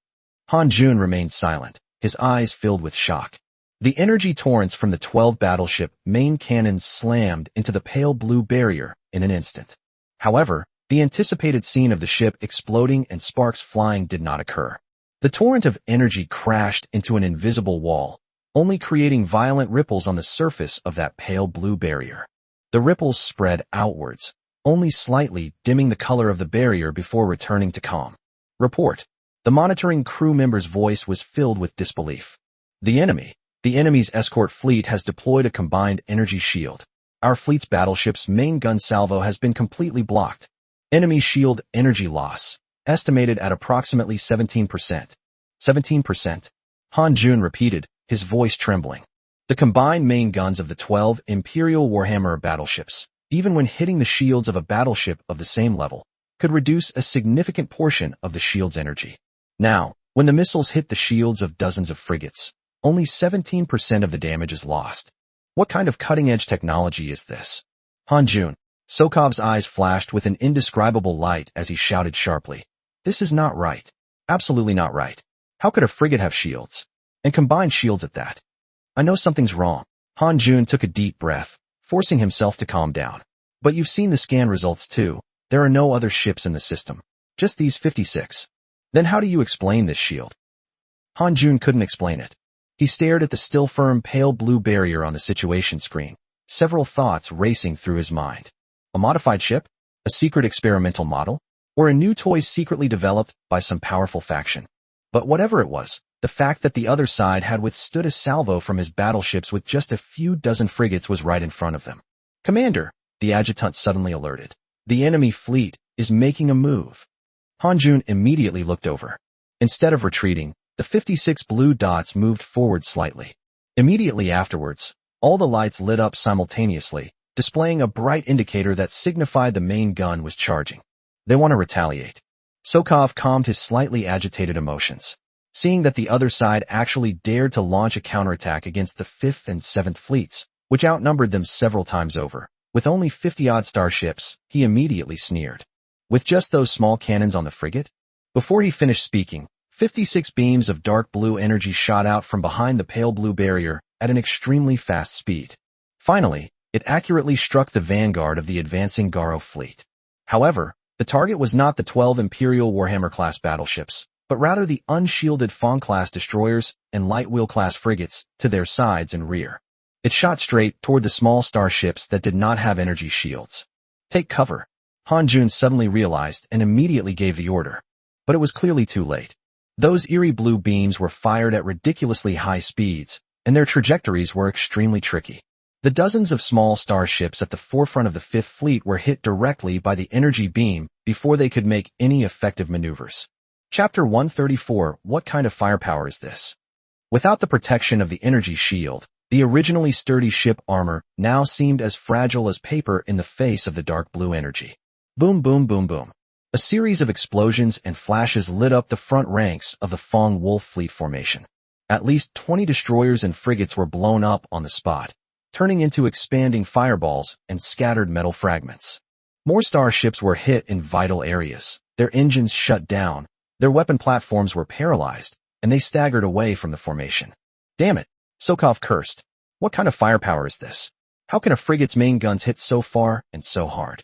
Hanjun remained silent, his eyes filled with shock. The energy torrents from the 12 battleship main cannons slammed into the pale blue barrier in an instant. However, the anticipated scene of the ship exploding and sparks flying did not occur. The torrent of energy crashed into an invisible wall, only creating violent ripples on the surface of that pale blue barrier. The ripples spread outwards, only slightly dimming the color of the barrier before returning to calm. Report. The monitoring crew member's voice was filled with disbelief. The enemy's escort fleet has deployed a combined energy shield. Our fleet's battleship's main gun salvo has been completely blocked. Enemy shield energy loss, estimated at approximately 17%. 17%? Hanjun repeated, his voice trembling. The combined main guns of the 12 Imperial Warhammer battleships, even when hitting the shields of a battleship of the same level, could reduce a significant portion of the shield's energy. Now, when the missiles hit the shields of dozens of frigates, only 17% of the damage is lost. What kind of cutting-edge technology is this? Hanjun. Sokov's eyes flashed with an indescribable light as he shouted sharply. This is not right. Absolutely not right. How could a frigate have shields? And combined shields at that? I know something's wrong. Hanjun took a deep breath, forcing himself to calm down. But you've seen the scan results too. There are no other ships in the system. Just these 56. Then how do you explain this shield? Hanjun couldn't explain it. He stared at the still firm pale blue barrier on the situation screen, several thoughts racing through his mind. A modified ship? A secret experimental model? Or a new toy secretly developed by some powerful faction? But whatever it was, the fact that the other side had withstood a salvo from his battleships with just a few dozen frigates was right in front of them. Commander, the adjutant suddenly alerted. The enemy fleet is making a move. Hanjun immediately looked over. Instead of retreating, the 56 blue dots moved forward slightly. Immediately afterwards, all the lights lit up simultaneously, displaying a bright indicator that signified the main gun was charging. They want to retaliate. Sokov calmed his slightly agitated emotions. Seeing that the other side actually dared to launch a counterattack against the 5th and 7th fleets, which outnumbered them several times over, with only 50-odd starships, he immediately sneered. With just those small cannons on the frigate? Before he finished speaking, 56 beams of dark blue energy shot out from behind the pale blue barrier at an extremely fast speed. Finally, it accurately struck the vanguard of the advancing Garo fleet. However, the target was not the 12 Imperial Warhammer-class battleships, but rather the unshielded Fong-class destroyers and light wheel-class frigates to their sides and rear. It shot straight toward the small starships that did not have energy shields. "Take cover," Han Jun suddenly realized and immediately gave the order. But it was clearly too late. Those eerie blue beams were fired at ridiculously high speeds, and their trajectories were extremely tricky. The dozens of small starships at the forefront of the Fifth Fleet were hit directly by the energy beam before they could make any effective maneuvers. Chapter 134, What kind of firepower is this? Without the protection of the energy shield, the originally sturdy ship armor now seemed as fragile as paper in the face of the dark blue energy. Boom, boom, boom, boom. A series of explosions and flashes lit up the front ranks of the Fong Wolf Fleet formation. At least 20 destroyers and frigates were blown up on the spot, turning into expanding fireballs and scattered metal fragments. More starships were hit in vital areas, their engines shut down, their weapon platforms were paralyzed, and they staggered away from the formation. "Damn it," Sokov cursed. "What kind of firepower is this? How can a frigate's main guns hit so far and so hard?"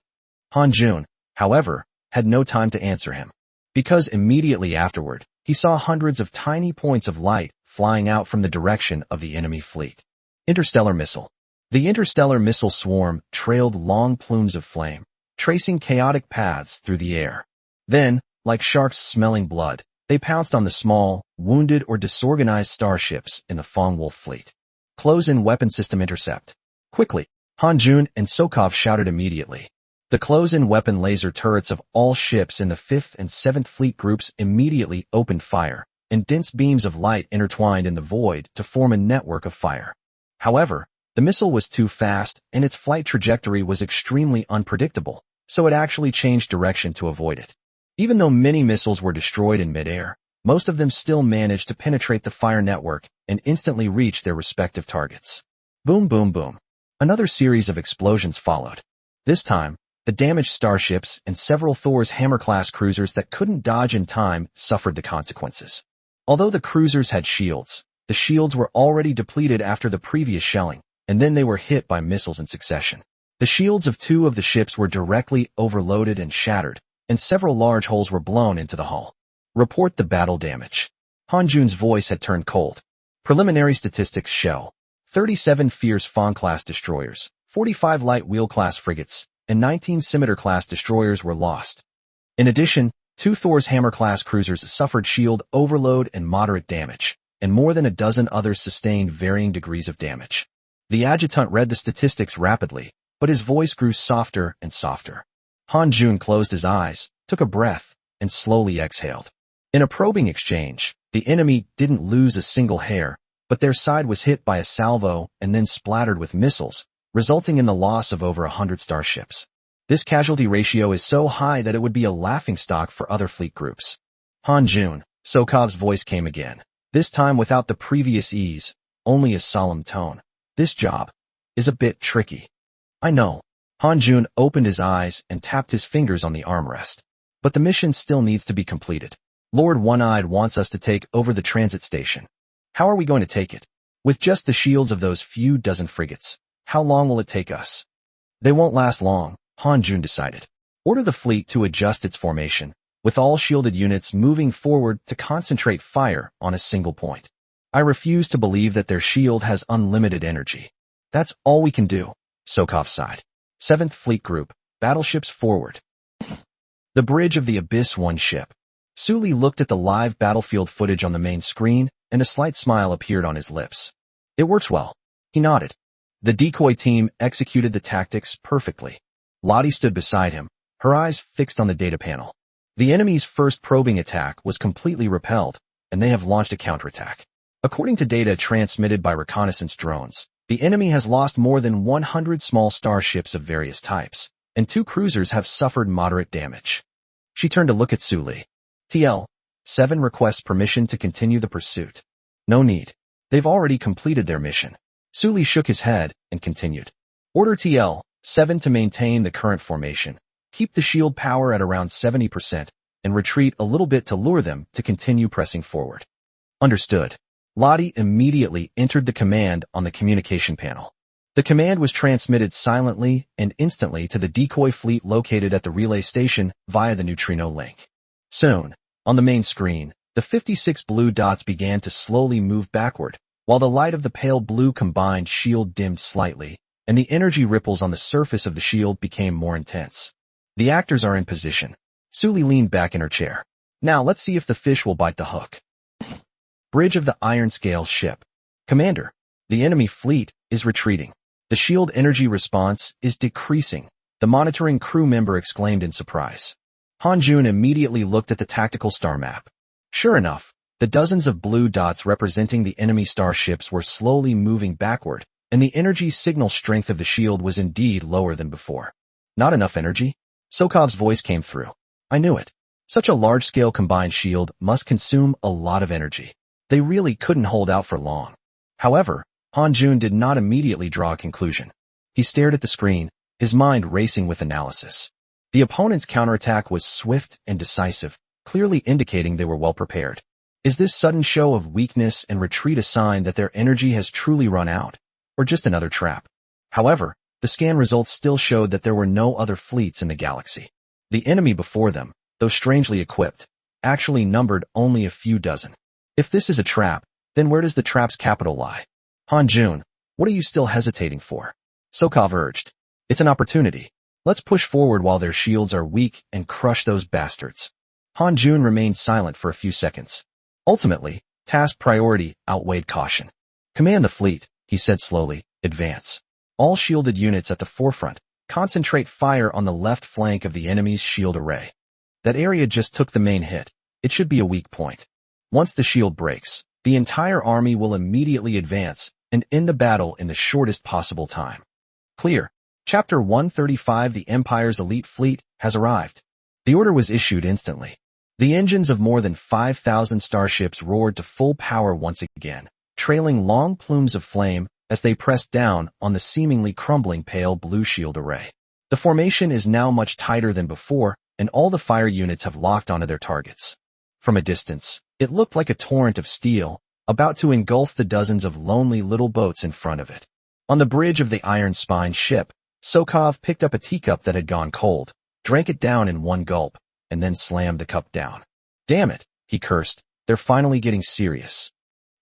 Han Jun, however, had no time to answer him, because immediately afterward, he saw hundreds of tiny points of light flying out from the direction of the enemy fleet. Interstellar missile. The interstellar missile swarm trailed long plumes of flame, tracing chaotic paths through the air. Then, like sharks smelling blood, they pounced on the small, wounded or disorganized starships in the Fong Wolf Fleet. "Close-in weapon system intercept. Quickly," Han Jun and Sokov shouted immediately. The close-in weapon laser turrets of all ships in the 5th and 7th Fleet groups immediately opened fire, and dense beams of light intertwined in the void to form a network of fire. However, the missile was too fast and its flight trajectory was extremely unpredictable, so it actually changed direction to avoid it. Even though many missiles were destroyed in midair, most of them still managed to penetrate the fire network and instantly reach their respective targets. Boom, boom, boom. Another series of explosions followed. This time, the damaged starships and several Thor's Hammer-class cruisers that couldn't dodge in time suffered the consequences. Although the cruisers had shields, the shields were already depleted after the previous shelling, and then they were hit by missiles in succession. The shields of 2 of the ships were directly overloaded and shattered, and several large holes were blown into the hull. "Report the battle damage." Han Jun's voice had turned cold. Preliminary statistics show 37 Fierce Fong-class destroyers, 45 light wheel-class frigates, and 19 Scimitar-class destroyers were lost. In addition, 2 Thor's Hammer-class cruisers suffered shield overload and moderate damage, and more than a dozen others sustained varying degrees of damage. The adjutant read the statistics rapidly, but his voice grew softer and softer. Han Jun closed his eyes, took a breath, and slowly exhaled. In a probing exchange, the enemy didn't lose a single hair, but their side was hit by a salvo and then splattered with missiles, resulting in the loss of over 100 starships. This casualty ratio is so high that it would be a laughingstock for other fleet groups. "Han Jun," Sokov's voice came again, this time without the previous ease, only a solemn tone. "This job is a bit tricky." "I know." Han Jun opened his eyes and tapped his fingers on the armrest. "But the mission still needs to be completed. Lord One-Eyed wants us to take over the transit station. How are we going to take it? With just the shields of those few dozen frigates, how long will it take us?" "They won't last long," Han Jun decided. "Order the fleet to adjust its formation, with all shielded units moving forward to concentrate fire on a single point. I refuse to believe that their shield has unlimited energy." "That's all we can do," Sokov sighed. 7th Fleet Group, battleships forward. The bridge of the Abyss 1 ship. Sully looked at the live battlefield footage on the main screen, and a slight smile appeared on his lips. "It works well." He nodded. The decoy team executed the tactics perfectly. Lottie stood beside him, her eyes fixed on the data panel. The enemy's first probing attack was completely repelled, and they have launched a counterattack. According to data transmitted by reconnaissance drones, the enemy has lost more than 100 small starships of various types, and 2 cruisers have suffered moderate damage. She turned to look at Sully. "TL-7 requests permission to continue the pursuit." "No need. They've already completed their mission." Sully shook his head and continued. "Order TL-7 to maintain the current formation, keep the shield power at around 70%, and retreat a little bit to lure them to continue pressing forward. Understood. Lottie immediately entered the command on the communication panel. The command was transmitted silently and instantly to the decoy fleet located at the relay station via the neutrino link. Soon, on the main screen, the 56 blue dots began to slowly move backward, while the light of the pale blue combined shield dimmed slightly, and the energy ripples on the surface of the shield became more intense. The actors are in position. Suli leaned back in her chair. Now let's see if the fish will bite the hook. Bridge of the Iron Scale ship. Commander, the enemy fleet is retreating. The shield energy response is decreasing, the monitoring crew member exclaimed in surprise. Han-Jun immediately looked at the tactical star map. Sure enough, the dozens of blue dots representing the enemy starships were slowly moving backward, and the energy signal strength of the shield was indeed lower than before. Not enough energy? Sokov's voice came through. I knew it. Such a large-scale combined shield must consume a lot of energy. They really couldn't hold out for long. However, Han-Jun did not immediately draw a conclusion. He stared at the screen, his mind racing with analysis. The opponent's counterattack was swift and decisive, clearly indicating they were well prepared. Is this sudden show of weakness and retreat a sign that their energy has truly run out, or just another trap? However, the scan results still showed that there were no other fleets in the galaxy. The enemy before them, though strangely equipped, actually numbered only a few dozen. If this is a trap, then where does the trap's capital lie? Han-Jun, what are you still hesitating for? Sokov urged. It's an opportunity. Let's push forward while their shields are weak and crush those bastards. Han-Jun remained silent for a few seconds. Ultimately, task priority outweighed caution. Command the fleet, he said slowly. Advance. All shielded units at the forefront, concentrate fire on the left flank of the enemy's shield array. That area just took the main hit. It should be a weak point. Once the shield breaks, the entire army will immediately advance and end the battle in the shortest possible time. Clear. Chapter 135 The Empire's elite fleet has arrived. The order was issued instantly. The engines of more than 5,000 starships roared to full power once again, trailing long plumes of flame as they pressed down on the seemingly crumbling pale blue shield array. The formation is now much tighter than before, and all the fire units have locked onto their targets. From a distance, it looked like a torrent of steel, about to engulf the dozens of lonely little boats in front of it. On the bridge of the Iron Spine ship, Sokov picked up a teacup that had gone cold, drank it down in one gulp, and then slammed the cup down. Damn it, he cursed, they're finally getting serious.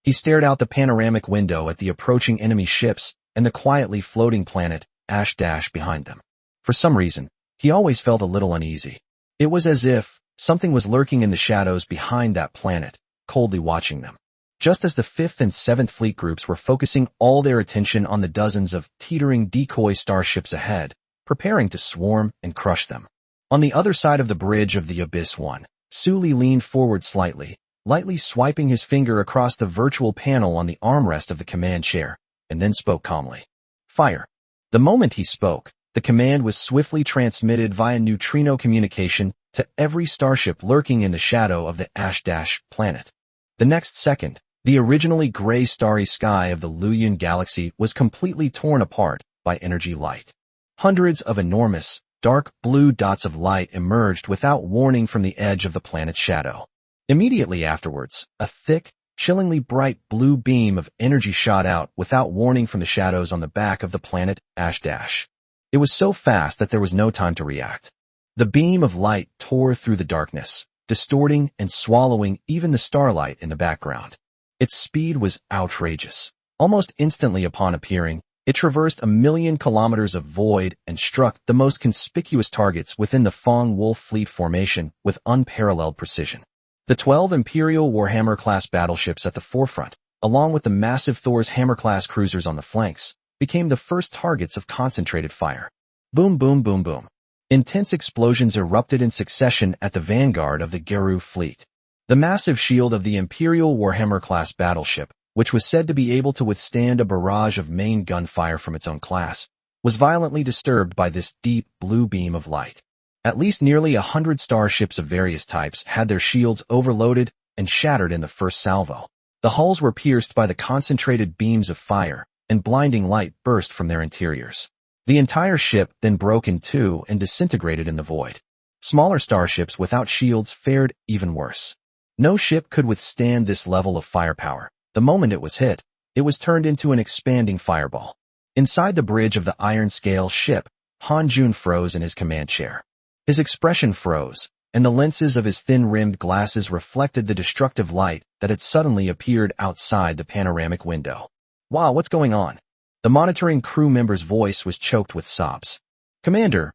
He stared out the panoramic window at the approaching enemy ships and the quietly floating planet, Ash Dash, behind them. For some reason, he always felt a little uneasy. It was as if something was lurking in the shadows behind that planet, coldly watching them. Just as the 5th and 7th Fleet groups were focusing all their attention on the dozens of teetering decoy starships ahead, preparing to swarm and crush them. On the other side of the bridge of the Abyss One, Suli leaned forward slightly, lightly swiping his finger across the virtual panel on the armrest of the command chair, and then spoke calmly. Fire. The moment he spoke, the command was swiftly transmitted via neutrino communication to every starship lurking in the shadow of the Ash Dash planet. The next second, the originally gray starry sky of the Luyun galaxy was completely torn apart by energy light. Hundreds of enormous, dark blue dots of light emerged without warning from the edge of the planet's shadow. Immediately afterwards, a thick, chillingly bright blue beam of energy shot out without warning from the shadows on the back of the planet Ash Dash. It was so fast that there was no time to react. The beam of light tore through the darkness, distorting and swallowing even the starlight in the background. Its speed was outrageous. Almost instantly upon appearing, it traversed 1,000,000 kilometers of void and struck the most conspicuous targets within the Fong Wolf Fleet formation with unparalleled precision. The 12 Imperial Warhammer-class battleships at the forefront, along with the massive Thor's Hammer-class cruisers on the flanks, became the first targets of concentrated fire. Boom, boom, boom, boom. Intense explosions erupted in succession at the vanguard of the Geru fleet. The massive shield of the Imperial Warhammer-class battleship, which was said to be able to withstand a barrage of main gunfire from its own class, was violently disturbed by this deep blue beam of light. At least nearly 100 starships of various types had their shields overloaded and shattered in the first salvo. The hulls were pierced by the concentrated beams of fire, and blinding light burst from their interiors. The entire ship then broke in two and disintegrated in the void. Smaller starships without shields fared even worse. No ship could withstand this level of firepower. The moment it was hit, it was turned into an expanding fireball. Inside the bridge of the iron scale ship, Han Jun froze in his command chair. His expression froze, and the lenses of his thin-rimmed glasses reflected the destructive light that had suddenly appeared outside the panoramic window. Wow, what's going on? The monitoring crew member's voice was choked with sobs. Commander,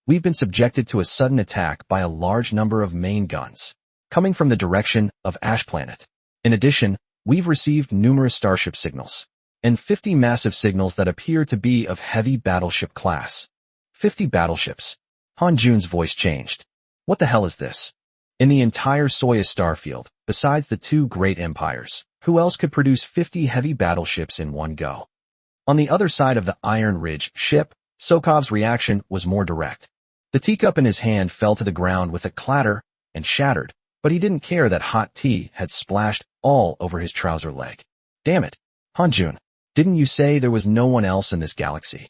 we've been subjected to a sudden attack by a large number of main guns, coming from the direction of Ash Planet. In addition, we've received numerous starship signals, and 50 massive signals that appear to be of heavy battleship class. 50 battleships. Han Jun's voice changed. What the hell is this? In the entire Soyuz starfield, besides the two great empires, who else could produce 50 heavy battleships in one go? On the other side of the Iron Ridge ship, Sokov's reaction was more direct. The teacup in his hand fell to the ground with a clatter and shattered, but he didn't care that hot tea had splashed all over his trouser leg. Damn it, Han Jun. Didn't you say there was no one else in this galaxy?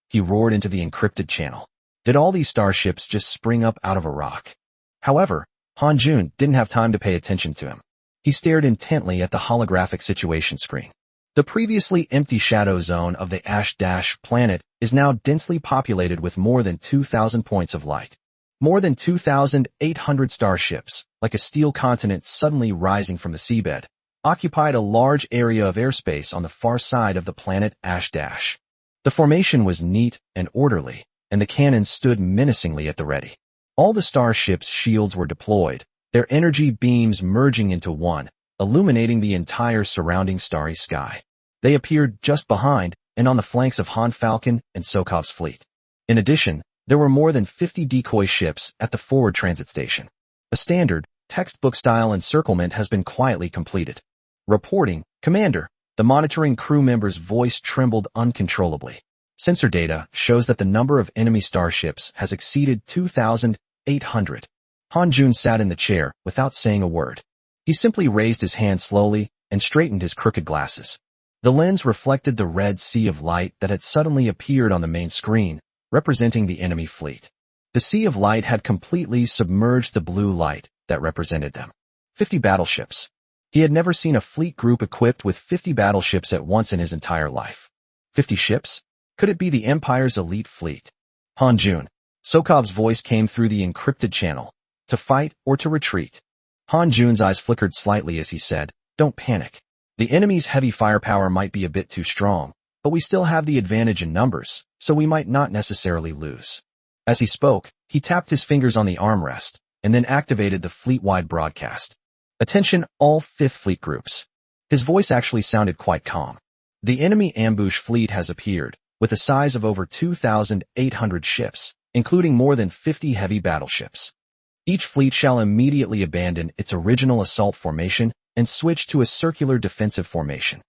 He roared into the encrypted channel. Did all these starships just spring up out of a rock? However, Han Jun didn't have time to pay attention to him. He stared intently at the holographic situation screen. The previously empty shadow zone of the Ash Planet is now densely populated with more than 2,000 points of light. More than 2,800 starships, like a steel continent suddenly rising from the seabed, occupied a large area of airspace on the far side of the planet Ash. The formation was neat and orderly, and the cannons stood menacingly at the ready. All the starships' shields were deployed, their energy beams merging into one, illuminating the entire surrounding starry sky. They appeared just behind and on the flanks of Han Falcon and Sokov's fleet. In addition, there were more than 50 decoy ships at the forward transit station. A standard, textbook-style encirclement has been quietly completed. Reporting, Commander. The monitoring crew member's voice trembled uncontrollably. Sensor data shows that the number of enemy starships has exceeded 2,800. Han Jun sat in the chair without saying a word. He simply raised his hand slowly and straightened his crooked glasses. The lens reflected the red sea of light that had suddenly appeared on the main screen, representing the enemy fleet. The sea of light had completely submerged the blue light that represented them. 50 battleships. He had never seen a fleet group equipped with 50 battleships at once in his entire life. 50 ships? Could it be the Empire's elite fleet? Han Jun. Sokov's voice came through the encrypted channel. To fight or to retreat? Han Jun's eyes flickered slightly as he said, Don't panic. The enemy's heavy firepower might be a bit too strong, but we still have the advantage in numbers, so we might not necessarily lose. As he spoke, he tapped his fingers on the armrest, and then activated the fleet-wide broadcast. Attention all 5th Fleet groups. His voice actually sounded quite calm. The enemy ambush fleet has appeared, with a size of over 2,800 ships, including more than 50 heavy battleships. Each fleet shall immediately abandon its original assault formation and switch to a circular defensive formation.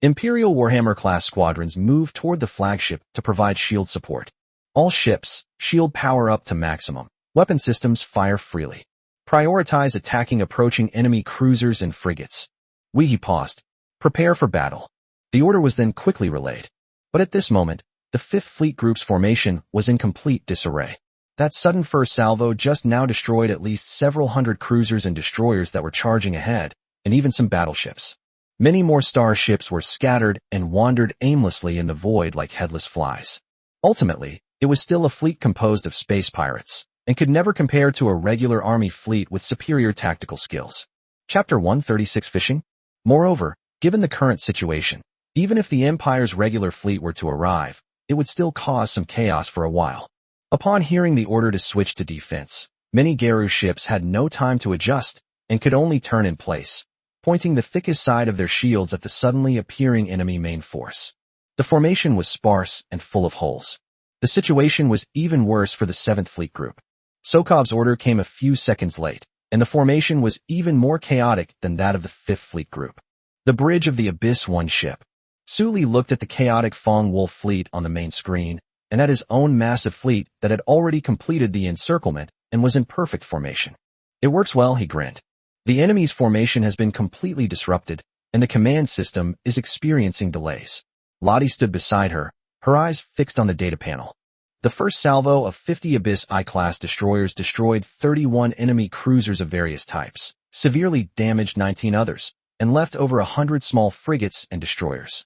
Imperial Warhammer-class squadrons move toward the flagship to provide shield support. All ships, shield power up to maximum. Weapon systems fire freely. Prioritize attacking approaching enemy cruisers and frigates. He paused. Prepare for battle. The order was then quickly relayed. But at this moment, the 5th Fleet Group's formation was in complete disarray. That sudden first salvo just now destroyed at least several hundred cruisers and destroyers that were charging ahead, and even some battleships. Many more starships were scattered and wandered aimlessly in the void like headless flies. Ultimately, it was still a fleet composed of space pirates, and could never compare to a regular army fleet with superior tactical skills. Chapter 136 Fishing? Moreover, given the current situation, even if the Empire's regular fleet were to arrive, it would still cause some chaos for a while. Upon hearing the order to switch to defense, many Geru ships had no time to adjust and could only turn in place, pointing the thickest side of their shields at the suddenly appearing enemy main force. The formation was sparse and full of holes. The situation was even worse for the 7th Fleet Group. Sokov's order came a few seconds late, and the formation was even more chaotic than that of the 5th Fleet Group. The bridge of the Abyss 1 ship. Suli looked at the chaotic Fong Wolf fleet on the main screen, and at his own massive fleet that had already completed the encirclement and was in perfect formation. It works well, he grinned. The enemy's formation has been completely disrupted, and the command system is experiencing delays. Lottie stood beside her, her eyes fixed on the data panel. The first salvo of 50 Abyss I-class destroyers destroyed 31 enemy cruisers of various types, severely damaged 19 others, and left over 100 small frigates and destroyers.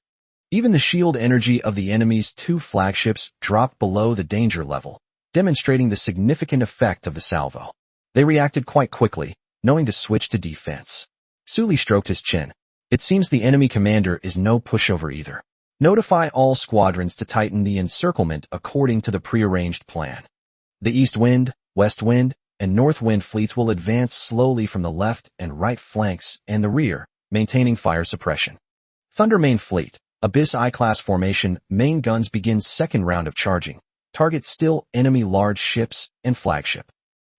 Even the shield energy of the enemy's 2 flagships dropped below the danger level, demonstrating the significant effect of the salvo. They reacted quite quickly, knowing to switch to defense. Sully stroked his chin. It seems the enemy commander is no pushover either. Notify all squadrons to tighten the encirclement according to the prearranged plan. The east wind, west wind, and north wind fleets will advance slowly from the left and right flanks and the rear, maintaining fire suppression. Thunder Main Fleet, Abyss I-class formation, main guns begin second round of charging. Target still enemy large ships and flagship.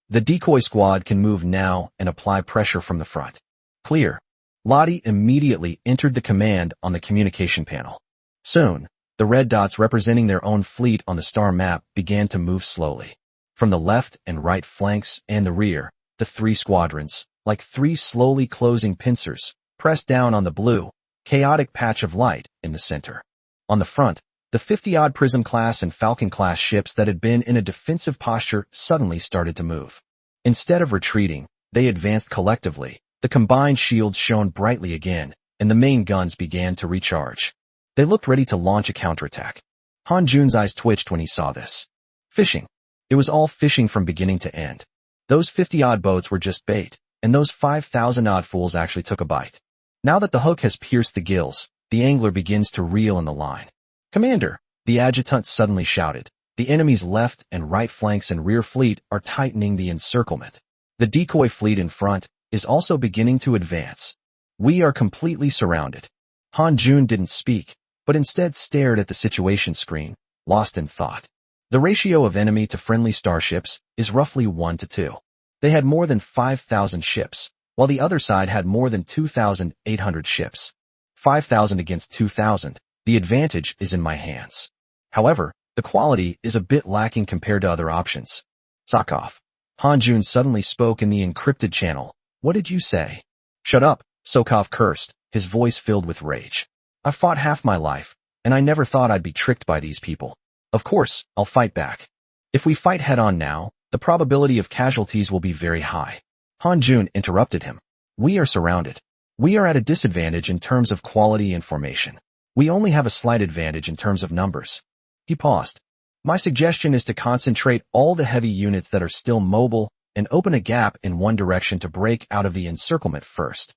The decoy squad can move now and apply pressure from the front. Clear. Lottie immediately entered the command on the communication panel. Soon, the red dots representing their own fleet on the star map began to move slowly. From the left and right flanks and the rear, the 3 squadrons, like 3 slowly closing pincers, pressed down on the blue, chaotic patch of light in the center. On the front, the 50-odd Prism-class and Falcon-class ships that had been in a defensive posture suddenly started to move. Instead of retreating, they advanced collectively. The combined shields shone brightly again, and the main guns began to recharge. They looked ready to launch a counterattack. Han Jun's eyes twitched when he saw this. Fishing. It was all fishing from beginning to end. Those 50-odd boats were just bait, and those 5,000-odd fools actually took a bite. Now that the hook has pierced the gills, the angler begins to reel in the line. Commander, the adjutant suddenly shouted. The enemy's left and right flanks and rear fleet are tightening the encirclement. The decoy fleet in front is also beginning to advance. We are completely surrounded. Han Jun didn't speak, but instead stared at the situation screen, lost in thought. The ratio of enemy to friendly starships is roughly 1 to 2. They had more than 5,000 ships, while the other side had more than 2,800 ships. 5,000 against 2,000, the advantage is in my hands. However, the quality is a bit lacking compared to other options. Sokov. Han Jun suddenly spoke in the encrypted channel. What did you say? Shut up, Sokov cursed, his voice filled with rage. I've fought half my life, and I never thought I'd be tricked by these people. Of course, I'll fight back. If we fight head-on now, the probability of casualties will be very high. Han Jun interrupted him. We are surrounded. We are at a disadvantage in terms of quality and formation. We only have a slight advantage in terms of numbers. He paused. My suggestion is to concentrate all the heavy units that are still mobile and open a gap in one direction to break out of the encirclement first.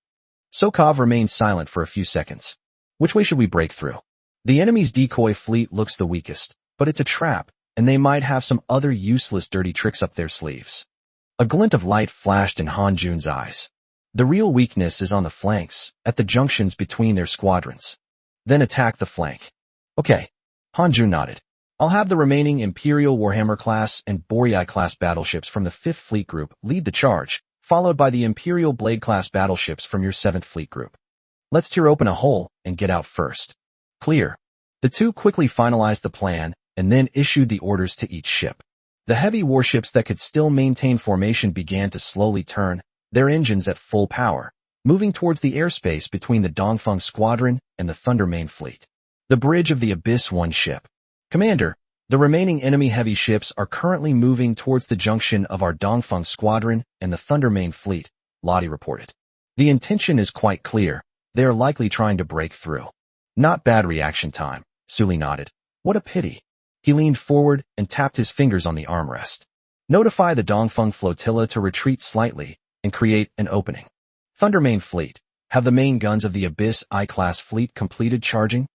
Sokov remained silent for a few seconds. Which way should we break through? The enemy's decoy fleet looks the weakest, but it's a trap, and they might have some other useless dirty tricks up their sleeves. A glint of light flashed in Han Jun's eyes. The real weakness is on the flanks, at the junctions between their squadrons. Then attack the flank. Okay. Han Jun nodded. I'll have the remaining Imperial Warhammer-class and Boreai-class battleships from the 5th Fleet Group lead the charge, followed by the Imperial Blade-class battleships from your 7th Fleet Group. Let's tear open a hole and get out first. Clear. The two quickly finalized the plan and then issued the orders to each ship. The heavy warships that could still maintain formation began to slowly turn, their engines at full power, moving towards the airspace between the Dongfeng Squadron and the Thunder Main Fleet. The bridge of the Abyss 1 ship. Commander, the remaining enemy heavy ships are currently moving towards the junction of our Dongfeng Squadron and the Thunder Main Fleet, Lottie reported. The intention is quite clear. They are likely trying to break through. Not bad reaction time, Sully nodded. What a pity. He leaned forward and tapped his fingers on the armrest. Notify the Dongfeng flotilla to retreat slightly and create an opening. Thunder Main Fleet, have the main guns of the Abyss I-class fleet completed charging?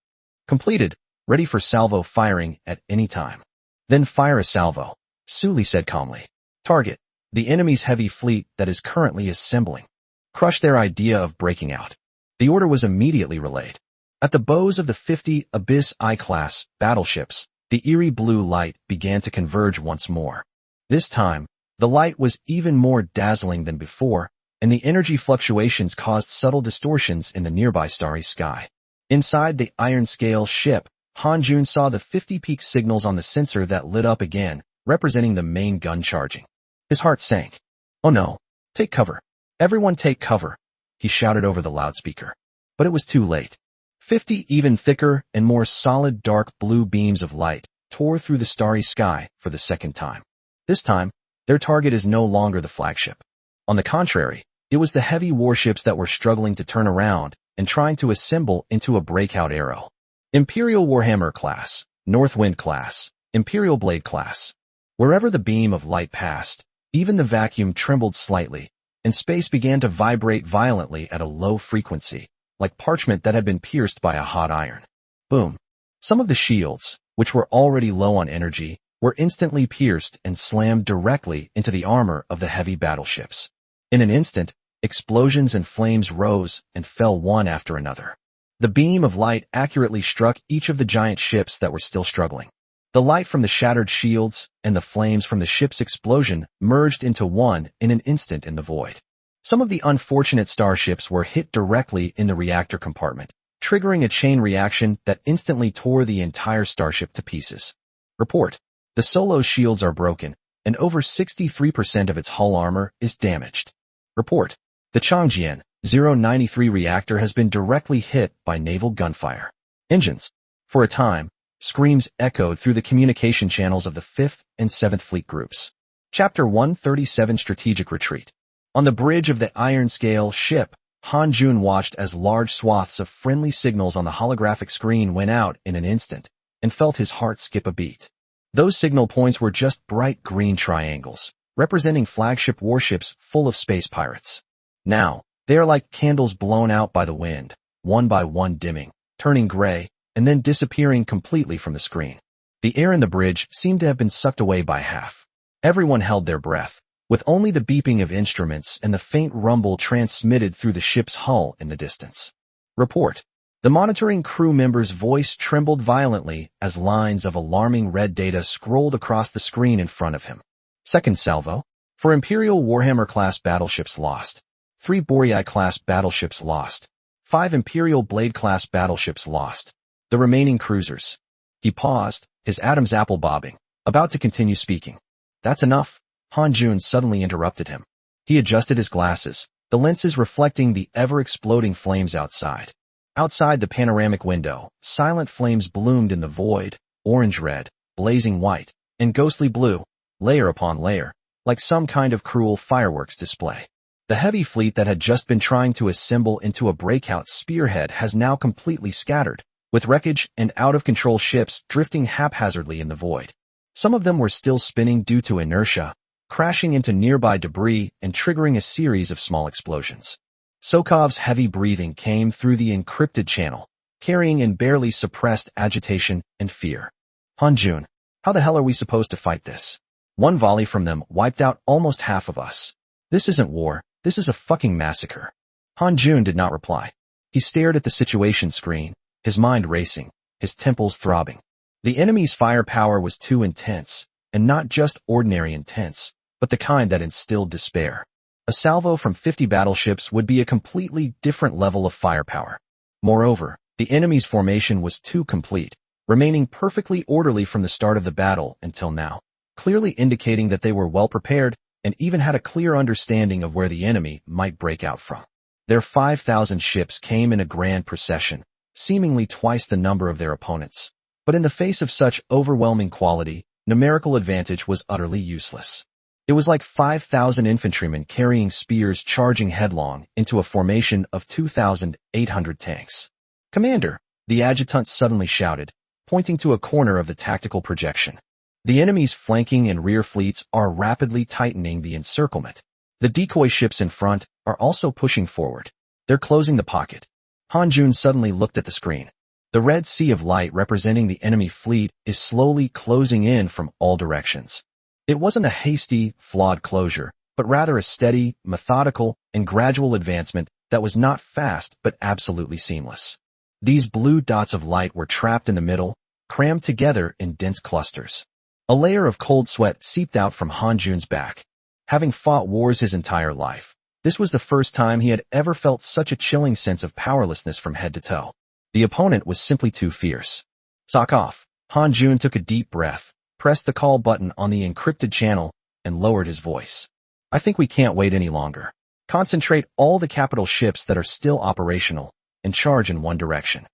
Completed, ready for salvo firing at any time. Then fire a salvo, Sully said calmly. Target, the enemy's heavy fleet that is currently assembling. Crush their idea of breaking out. The order was immediately relayed. At the bows of the 50 Abyss I-class battleships, the eerie blue light began to converge once more. This time, the light was even more dazzling than before, and the energy fluctuations caused subtle distortions in the nearby starry sky. Inside the iron scale ship, Han Jun saw the 50 peak signals on the sensor that lit up again, representing the main gun charging. His heart sank. Oh no, take cover. Everyone take cover, he shouted over the loudspeaker. But it was too late. 50 even thicker and more solid dark blue beams of light tore through the starry sky for the second time. This time, their target is no longer the flagship. On the contrary, it was the heavy warships that were struggling to turn around and trying to assemble into a breakout arrow. Imperial Warhammer class, Northwind class, Imperial Blade class. Wherever the beam of light passed, even the vacuum trembled slightly, and space began to vibrate violently at a low frequency, like parchment that had been pierced by a hot iron. Boom. Some of the shields, which were already low on energy, were instantly pierced and slammed directly into the armor of the heavy battleships. In an instant, explosions and flames rose and fell one after another. The beam of light accurately struck each of the giant ships that were still struggling. The light from the shattered shields and the flames from the ship's explosion merged into one in an instant in the void. Some of the unfortunate starships were hit directly in the reactor compartment, triggering a chain reaction that instantly tore the entire starship to pieces. Report. The Solo's shields are broken, and over 63% of its hull armor is damaged. Report. The Changjian 093 reactor has been directly hit by naval gunfire. Engines. For a time, screams echoed through the communication channels of the 5th and 7th Fleet groups. Chapter 137 Strategic Retreat. On the bridge of the Iron Scale ship, Han Jun watched as large swaths of friendly signals on the holographic screen went out in an instant, and felt his heart skip a beat. Those signal points were just bright green triangles, representing flagship warships full of space pirates. Now, they are like candles blown out by the wind, one by one dimming, turning gray, and then disappearing completely from the screen. The air in the bridge seemed to have been sucked away by half. Everyone held their breath, with only the beeping of instruments and the faint rumble transmitted through the ship's hull in the distance. Report. The monitoring crew member's voice trembled violently as lines of alarming red data scrolled across the screen in front of him. Second salvo. For Imperial Warhammer-class battleships lost. 3 Boreai-class battleships lost. 5 Imperial Blade-class battleships lost. The remaining cruisers. He paused, his Adam's apple bobbing, about to continue speaking. That's enough. Han Jun suddenly interrupted him. He adjusted his glasses, the lenses reflecting the ever-exploding flames outside. Outside the panoramic window, silent flames bloomed in the void, orange-red, blazing white, and ghostly blue, layer upon layer, like some kind of cruel fireworks display. The heavy fleet that had just been trying to assemble into a breakout spearhead has now completely scattered, with wreckage and out-of-control ships drifting haphazardly in the void. Some of them were still spinning due to inertia, crashing into nearby debris and triggering a series of small explosions. Sokov's heavy breathing came through the encrypted channel, carrying in barely suppressed agitation and fear. Han Jun, how the hell are we supposed to fight this? One volley from them wiped out almost half of us. This isn't war, this is a fucking massacre. Han Jun did not reply. He stared at the situation screen, his mind racing, his temples throbbing. The enemy's firepower was too intense, and not just ordinary intense, but the kind that instilled despair. A salvo from 50 battleships would be a completely different level of firepower. Moreover, the enemy's formation was too complete, remaining perfectly orderly from the start of the battle until now, clearly indicating that they were well prepared and even had a clear understanding of where the enemy might break out from. Their 5,000 ships came in a grand procession, seemingly twice the number of their opponents. But in the face of such overwhelming quality, numerical advantage was utterly useless. It was like 5,000 infantrymen carrying spears charging headlong into a formation of 2,800 tanks. Commander, the adjutant suddenly shouted, pointing to a corner of the tactical projection. The enemy's flanking and rear fleets are rapidly tightening the encirclement. The decoy ships in front are also pushing forward. They're closing the pocket. Han Jun suddenly looked at the screen. The red sea of light representing the enemy fleet is slowly closing in from all directions. It wasn't a hasty, flawed closure, but rather a steady, methodical, and gradual advancement that was not fast but absolutely seamless. These blue dots of light were trapped in the middle, crammed together in dense clusters. A layer of cold sweat seeped out from Han Jun's back. Having fought wars his entire life, this was the first time he had ever felt such a chilling sense of powerlessness from head to toe. The opponent was simply too fierce. Sock off. Han Jun took a deep breath, pressed the call button on the encrypted channel, and lowered his voice. I think we can't wait any longer. Concentrate all the capital ships that are still operational, and charge in one direction.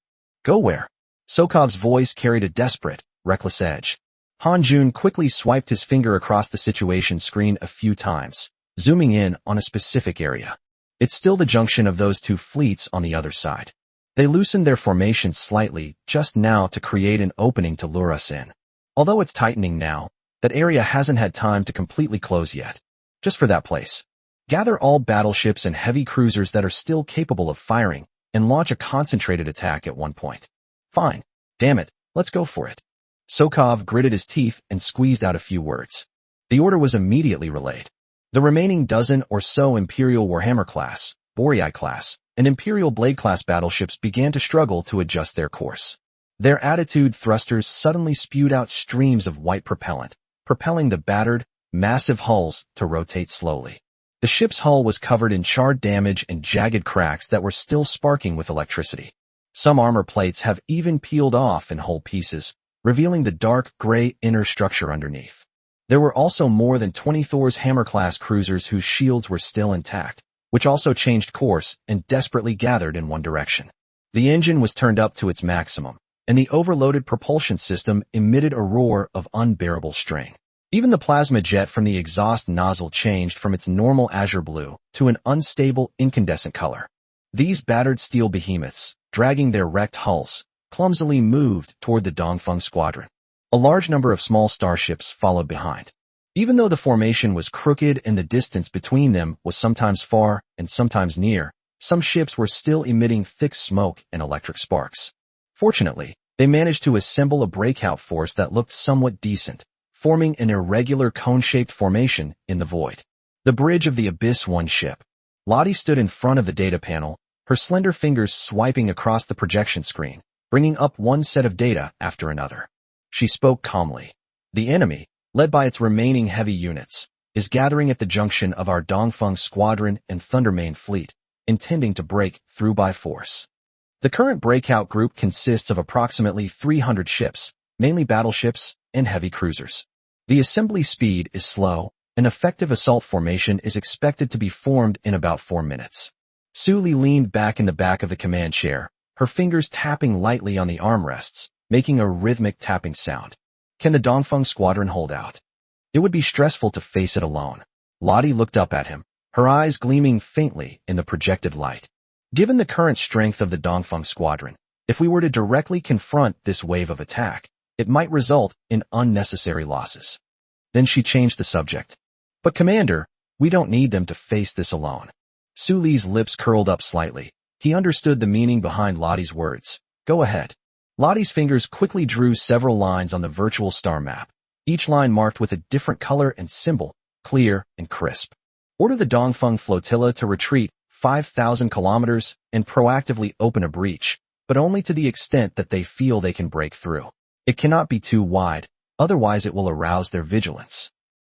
Go where? Sokov's voice carried a desperate, reckless edge. Han Jun quickly swiped his finger across the situation screen a few times, zooming in on a specific area. It's still the junction of those two fleets on the other side. They loosened their formation slightly just now to create an opening to lure us in. Although it's tightening now, that area hasn't had time to completely close yet. Just for that place. Gather all battleships and heavy cruisers that are still capable of firing, and launch a concentrated attack at one point. Fine. Damn it, let's go for it. Sokov gritted his teeth and squeezed out a few words. The order was immediately relayed. The remaining dozen or so Imperial Warhammer class, Boreai class, and Imperial Blade class battleships began to struggle to adjust their course. Their attitude thrusters suddenly spewed out streams of white propellant, propelling the battered, massive hulls to rotate slowly. The ship's hull was covered in charred damage and jagged cracks that were still sparking with electricity. Some armor plates have even peeled off in whole pieces, revealing the dark gray inner structure underneath. There were also more than 20 Thor's Hammer-class cruisers whose shields were still intact, which also changed course and desperately gathered in one direction. The engine was turned up to its maximum, and the overloaded propulsion system emitted a roar of unbearable strain. Even the plasma jet from the exhaust nozzle changed from its normal azure blue to an unstable incandescent color. These battered steel behemoths, dragging their wrecked hulls, clumsily moved toward the Dongfeng squadron. A large number of small starships followed behind. Even though the formation was crooked and the distance between them was sometimes far and sometimes near, some ships were still emitting thick smoke and electric sparks. Fortunately, they managed to assemble a breakout force that looked somewhat decent, forming an irregular cone-shaped formation in the void. The bridge of the Abyss One ship. Lottie stood in front of the data panel, her slender fingers swiping across the projection screen, bringing up one set of data after another. She spoke calmly. The enemy, led by its remaining heavy units, is gathering at the junction of our Dongfeng squadron and Thundermane fleet, intending to break through by force. The current breakout group consists of approximately 300 ships, mainly battleships and heavy cruisers. The assembly speed is slow. An effective assault formation is expected to be formed in about 4 minutes. Su Li leaned back in the back of the command chair, her fingers tapping lightly on the armrests, making a rhythmic tapping sound. Can the Dongfeng squadron hold out? It would be stressful to face it alone. Lottie looked up at him, her eyes gleaming faintly in the projected light. Given the current strength of the Dongfeng squadron, if we were to directly confront this wave of attack, it might result in unnecessary losses. Then she changed the subject. But Commander, we don't need them to face this alone. Su Li's lips curled up slightly. He understood the meaning behind Lottie's words. Go ahead. Lottie's fingers quickly drew several lines on the virtual star map, each line marked with a different color and symbol, clear and crisp. Order the Dongfeng flotilla to retreat 5,000 kilometers and proactively open a breach, but only to the extent that they feel they can break through. It cannot be too wide, otherwise it will arouse their vigilance.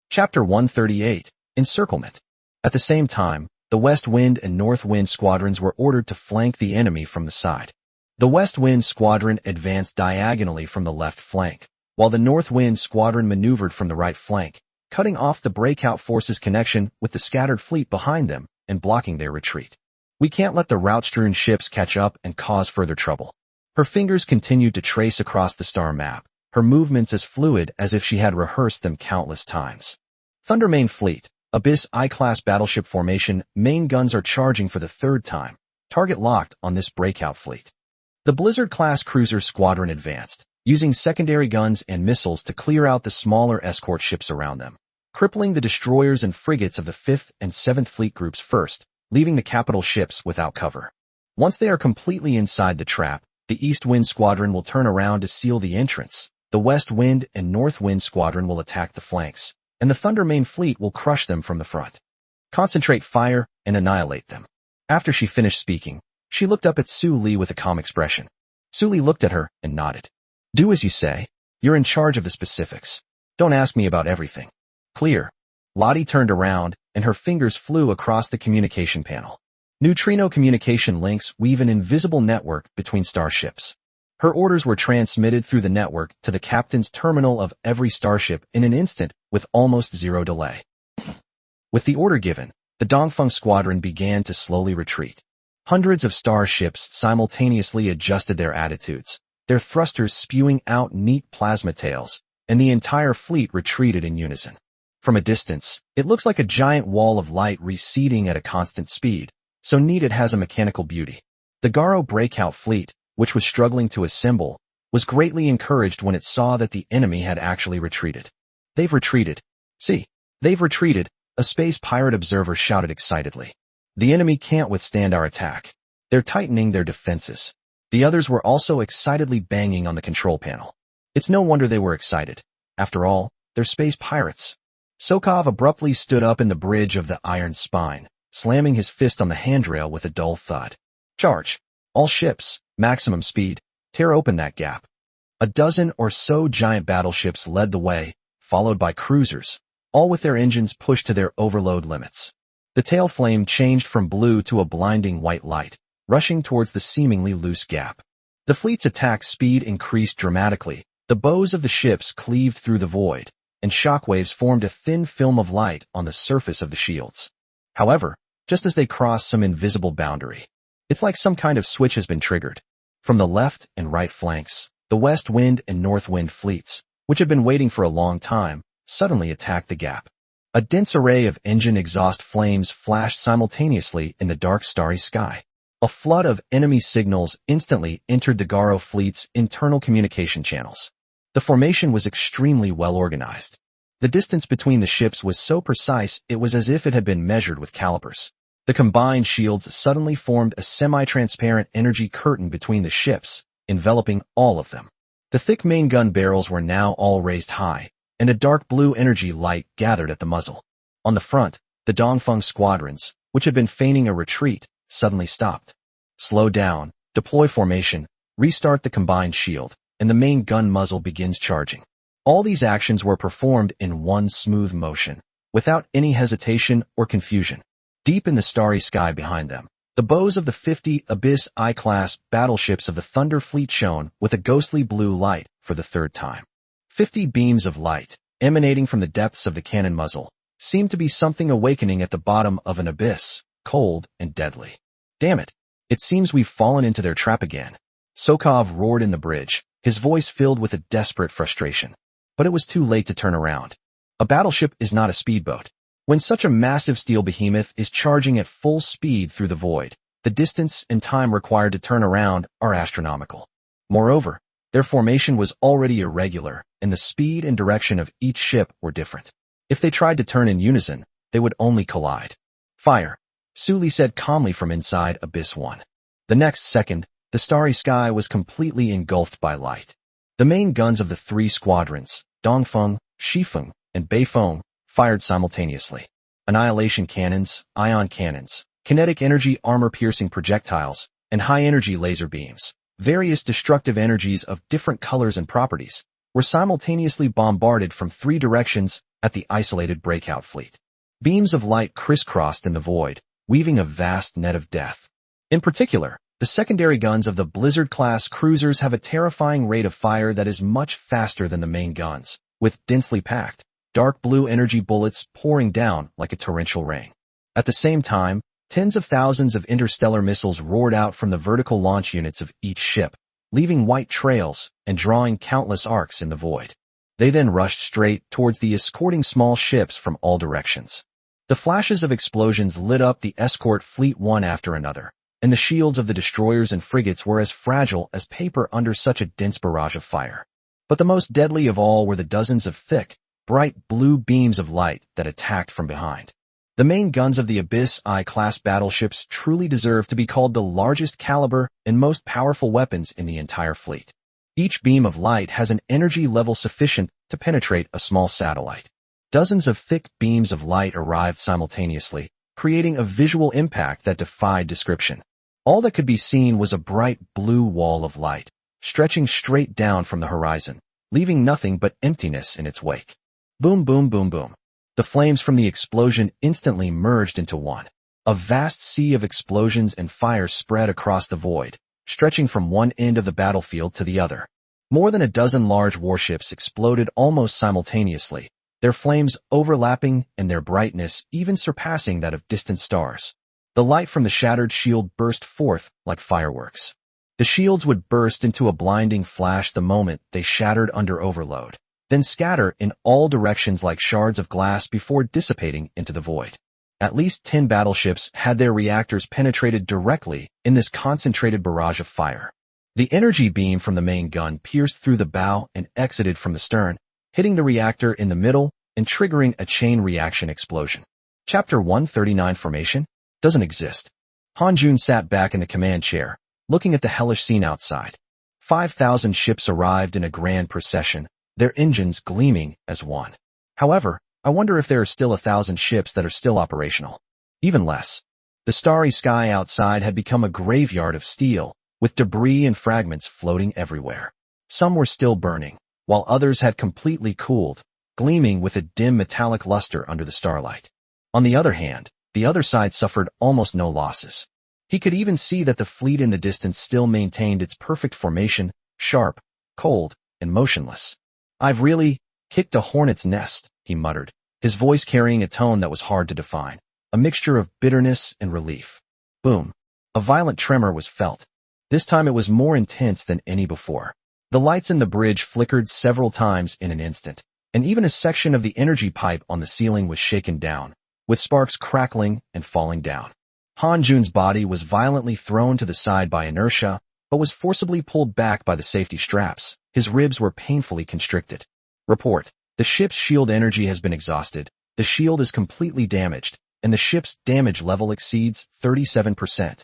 Chapter 138, Encirclement. At the same time, the West Wind and North Wind squadrons were ordered to flank the enemy from the side. The West Wind squadron advanced diagonally from the left flank, while the North Wind squadron maneuvered from the right flank, cutting off the breakout force's connection with the scattered fleet behind them and blocking their retreat. We can't let the route-strewn ships catch up and cause further trouble. Her fingers continued to trace across the star map, her movements as fluid as if she had rehearsed them countless times. Thundermane Fleet, Abyss I-class battleship formation, main guns are charging for the 3rd time. Target locked on this breakout fleet. The Blizzard-class cruiser squadron advanced, using secondary guns and missiles to clear out the smaller escort ships around them, crippling the destroyers and frigates of the 5th and 7th Fleet groups first, leaving the capital ships without cover. Once they are completely inside the trap, the East Wind squadron will turn around to seal the entrance, the West Wind and North Wind squadron will attack the flanks, and the Thundermane Fleet will crush them from the front. Concentrate fire and annihilate them. After she finished speaking, she looked up at Su Li with a calm expression. Su Li looked at her and nodded. Do as you say. You're in charge of the specifics. Don't ask me about everything. Clear. Lottie turned around, and her fingers flew across the communication panel. Neutrino communication links weave an invisible network between starships. Her orders were transmitted through the network to the captain's terminal of every starship in an instant with almost zero delay. With the order given, the Dongfeng squadron began to slowly retreat. Hundreds of starships simultaneously adjusted their attitudes, their thrusters spewing out neat plasma tails, and the entire fleet retreated in unison. From a distance, it looks like a giant wall of light receding at a constant speed, so neat it has a mechanical beauty. The Garo breakout fleet, which was struggling to assemble, was greatly encouraged when it saw that the enemy had actually retreated. They've retreated. See, they've retreated, a space pirate observer shouted excitedly. The enemy can't withstand our attack. They're tightening their defenses. The others were also excitedly banging on the control panel. It's no wonder they were excited. After all, they're space pirates. Sokov abruptly stood up in the bridge of the iron spine, slamming his fist on the handrail with a dull thud. Charge! All ships, maximum speed, tear open that gap. A dozen or so giant battleships led the way, followed by cruisers, all with their engines pushed to their overload limits. The tail flame changed from blue to a blinding white light, rushing towards the seemingly loose gap. The fleet's attack speed increased dramatically. The bows of the ships cleaved through the void, and shockwaves formed a thin film of light on the surface of the shields. However, just as they crossed some invisible boundary, it's like some kind of switch has been triggered. From the left and right flanks, the west wind and north wind fleets, which had been waiting for a long time, suddenly attacked the gap. A dense array of engine exhaust flames flashed simultaneously in the dark starry sky. A flood of enemy signals instantly entered the Garo fleet's internal communication channels. The formation was extremely well organized. The distance between the ships was so precise it was as if it had been measured with calipers. The combined shields suddenly formed a semi-transparent energy curtain between the ships, enveloping all of them. The thick main gun barrels were now all raised high, and a dark blue energy light gathered at the muzzle. On the front, the Dongfeng squadrons, which had been feigning a retreat, suddenly stopped. Slow down, deploy formation, restart the combined shield, and the main gun muzzle begins charging. All these actions were performed in one smooth motion, without any hesitation or confusion. Deep in the starry sky behind them, the bows of the 50 Abyss I-class battleships of the Thunder Fleet shone with a ghostly blue light for the third time. 50 beams of light, emanating from the depths of the cannon muzzle, seemed to be something awakening at the bottom of an abyss, cold and deadly. Damn it! It seems we've fallen into their trap again. Sokov roared in the bridge, his voice filled with a desperate frustration. But it was too late to turn around. A battleship is not a speedboat. When such a massive steel behemoth is charging at full speed through the void, the distance and time required to turn around are astronomical. Moreover, their formation was already irregular, and the speed and direction of each ship were different. If they tried to turn in unison, they would only collide. Fire, Suli said calmly from inside Abyss 1. The next second, the starry sky was completely engulfed by light. The main guns of the three squadrons, Dongfeng, Shifeng, and Beifeng, fired simultaneously. Annihilation cannons, ion cannons, kinetic energy armor-piercing projectiles, and high-energy laser beams, various destructive energies of different colors and properties, were simultaneously bombarded from three directions at the isolated breakout fleet. Beams of light crisscrossed in the void, weaving a vast net of death. In particular, the secondary guns of the Blizzard-class cruisers have a terrifying rate of fire that is much faster than the main guns, with densely packed, dark blue energy bullets pouring down like a torrential rain. At the same time, tens of thousands of interstellar missiles roared out from the vertical launch units of each ship, leaving white trails and drawing countless arcs in the void. They then rushed straight towards the escorting small ships from all directions. The flashes of explosions lit up the escort fleet one after another, and the shields of the destroyers and frigates were as fragile as paper under such a dense barrage of fire. But the most deadly of all were the dozens of thick, bright blue beams of light that attacked from behind. The main guns of the Abyss I-class battleships truly deserve to be called the largest caliber and most powerful weapons in the entire fleet. Each beam of light has an energy level sufficient to penetrate a small satellite. Dozens of thick beams of light arrived simultaneously, creating a visual impact that defied description. All that could be seen was a bright blue wall of light, stretching straight down from the horizon, leaving nothing but emptiness in its wake. Boom, boom, boom, boom. The flames from the explosion instantly merged into one. A vast sea of explosions and fire spread across the void, stretching from one end of the battlefield to the other. More than a dozen large warships exploded almost simultaneously, their flames overlapping and their brightness even surpassing that of distant stars. The light from the shattered shield burst forth like fireworks. The shields would burst into a blinding flash the moment they shattered under overload. then scatter in all directions like shards of glass before dissipating into the void. At least 10 battleships had their reactors penetrated directly in this concentrated barrage of fire. The energy beam from the main gun pierced through the bow and exited from the stern, hitting the reactor in the middle and triggering a chain reaction explosion. Chapter 139 Formation doesn't exist. Han-Jun sat back in the command chair, looking at the hellish scene outside. 5,000 ships arrived in a grand procession, their engines gleaming as one. However, I wonder if there are still 1,000 ships that are still operational. Even less. The starry sky outside had become a graveyard of steel, with debris and fragments floating everywhere. Some were still burning, while others had completely cooled, gleaming with a dim metallic luster under the starlight. On the other hand, the other side suffered almost no losses. He could even see that the fleet in the distance still maintained its perfect formation, sharp, cold, and motionless. "I've really kicked a hornet's nest," he muttered, his voice carrying a tone that was hard to define, a mixture of bitterness and relief. Boom. A violent tremor was felt. This time it was more intense than any before. The lights in the bridge flickered several times in an instant, and even a section of the energy pipe on the ceiling was shaken down, with sparks crackling and falling down. Han-Jun's body was violently thrown to the side by inertia, but was forcibly pulled back by the safety straps. His ribs were painfully constricted. Report. The ship's shield energy has been exhausted, the shield is completely damaged, and the ship's damage level exceeds 37%.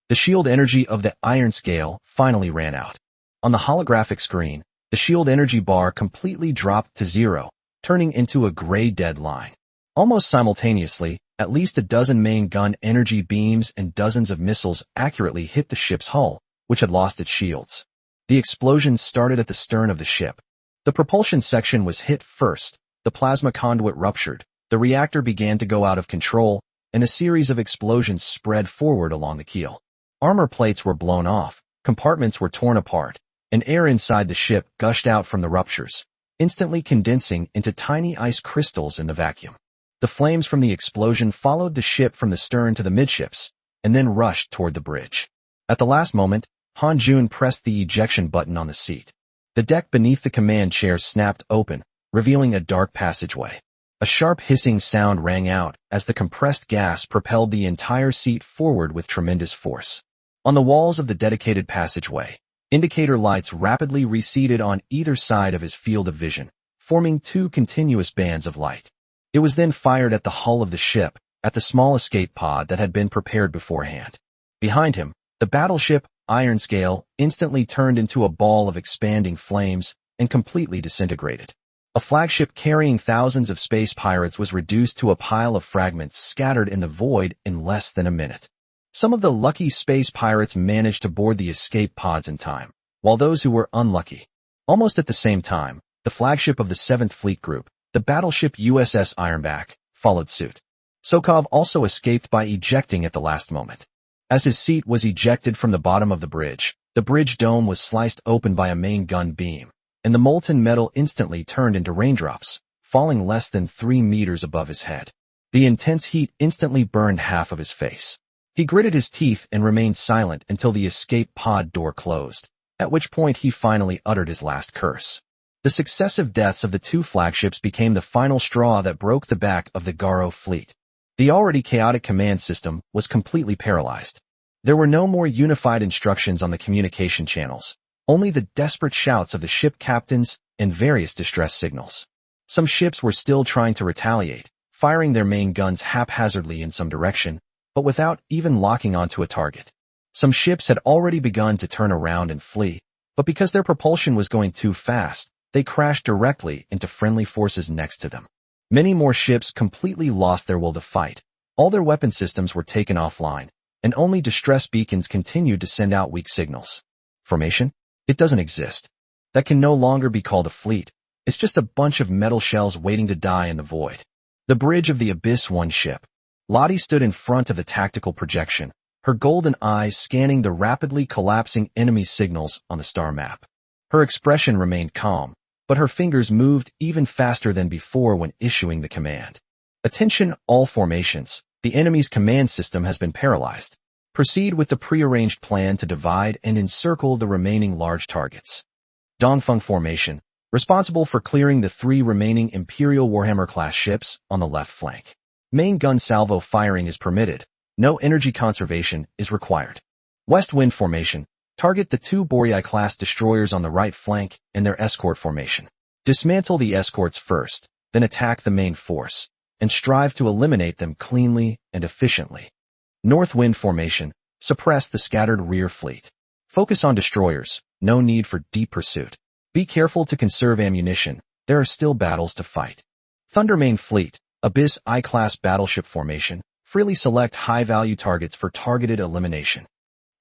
The shield energy of the iron scale finally ran out. On the holographic screen, the shield energy bar completely dropped to 0, turning into a gray dead line. Almost simultaneously, at least a dozen main gun energy beams and dozens of missiles accurately hit the ship's hull, which had lost its shields. The explosions started at the stern of the ship. The propulsion section was hit first, the plasma conduit ruptured, the reactor began to go out of control, and a series of explosions spread forward along the keel. Armor plates were blown off, compartments were torn apart, and air inside the ship gushed out from the ruptures, instantly condensing into tiny ice crystals in the vacuum. The flames from the explosion followed the ship from the stern to the midships, and then rushed toward the bridge. At the last moment, Han-Jun pressed the ejection button on the seat. The deck beneath the command chair snapped open, revealing a dark passageway. A sharp hissing sound rang out as the compressed gas propelled the entire seat forward with tremendous force. On the walls of the dedicated passageway, indicator lights rapidly receded on either side of his field of vision, forming two continuous bands of light. It was then fired at the hull of the ship, at the small escape pod that had been prepared beforehand. Behind him, the battleship, Iron Scale, instantly turned into a ball of expanding flames and completely disintegrated. A flagship carrying thousands of space pirates was reduced to a pile of fragments scattered in the void in less than a minute. Some of the lucky space pirates managed to board the escape pods in time, while those who were unlucky. Almost at the same time, the flagship of the 7th Fleet Group, the battleship USS Ironback, followed suit. Sokovov also escaped by ejecting at the last moment. As his seat was ejected from the bottom of the bridge dome was sliced open by a main gun beam, and the molten metal instantly turned into raindrops, falling less than 3 meters above his head. The intense heat instantly burned half of his face. He gritted his teeth and remained silent until the escape pod door closed, at which point he finally uttered his last curse. The successive deaths of the two flagships became the final straw that broke the back of the Garo fleet. The already chaotic command system was completely paralyzed. There were no more unified instructions on the communication channels, only the desperate shouts of the ship captains and various distress signals. Some ships were still trying to retaliate, firing their main guns haphazardly in some direction, but without even locking onto a target. Some ships had already begun to turn around and flee, but because their propulsion was going too fast, they crashed directly into friendly forces next to them. Many more ships completely lost their will to fight. All their weapon systems were taken offline, and only distress beacons continued to send out weak signals. Formation? It doesn't exist. That can no longer be called a fleet. It's just a bunch of metal shells waiting to die in the void. The bridge of the Abyss 1 ship. Lottie stood in front of the tactical projection, her golden eyes scanning the rapidly collapsing enemy signals on the star map. Her expression remained calm, but her fingers moved even faster than before when issuing the command. Attention, all formations. The enemy's command system has been paralyzed. Proceed with the prearranged plan to divide and encircle the remaining large targets. Dongfeng formation. responsible for clearing the 3 remaining Imperial Warhammer-class ships on the left flank. Main gun salvo firing is permitted. No energy conservation is required. West Wind formation. Target the 2 Boreai-class destroyers on the right flank in their escort formation. Dismantle the escorts first, then attack the main force, and strive to eliminate them cleanly and efficiently. North Wind formation. Suppress the scattered rear fleet. Focus on destroyers. No need for deep pursuit. Be careful to conserve ammunition. There are still battles to fight. Thunder Main Fleet. Abyss I-class battleship formation. Freely select high-value targets for targeted elimination.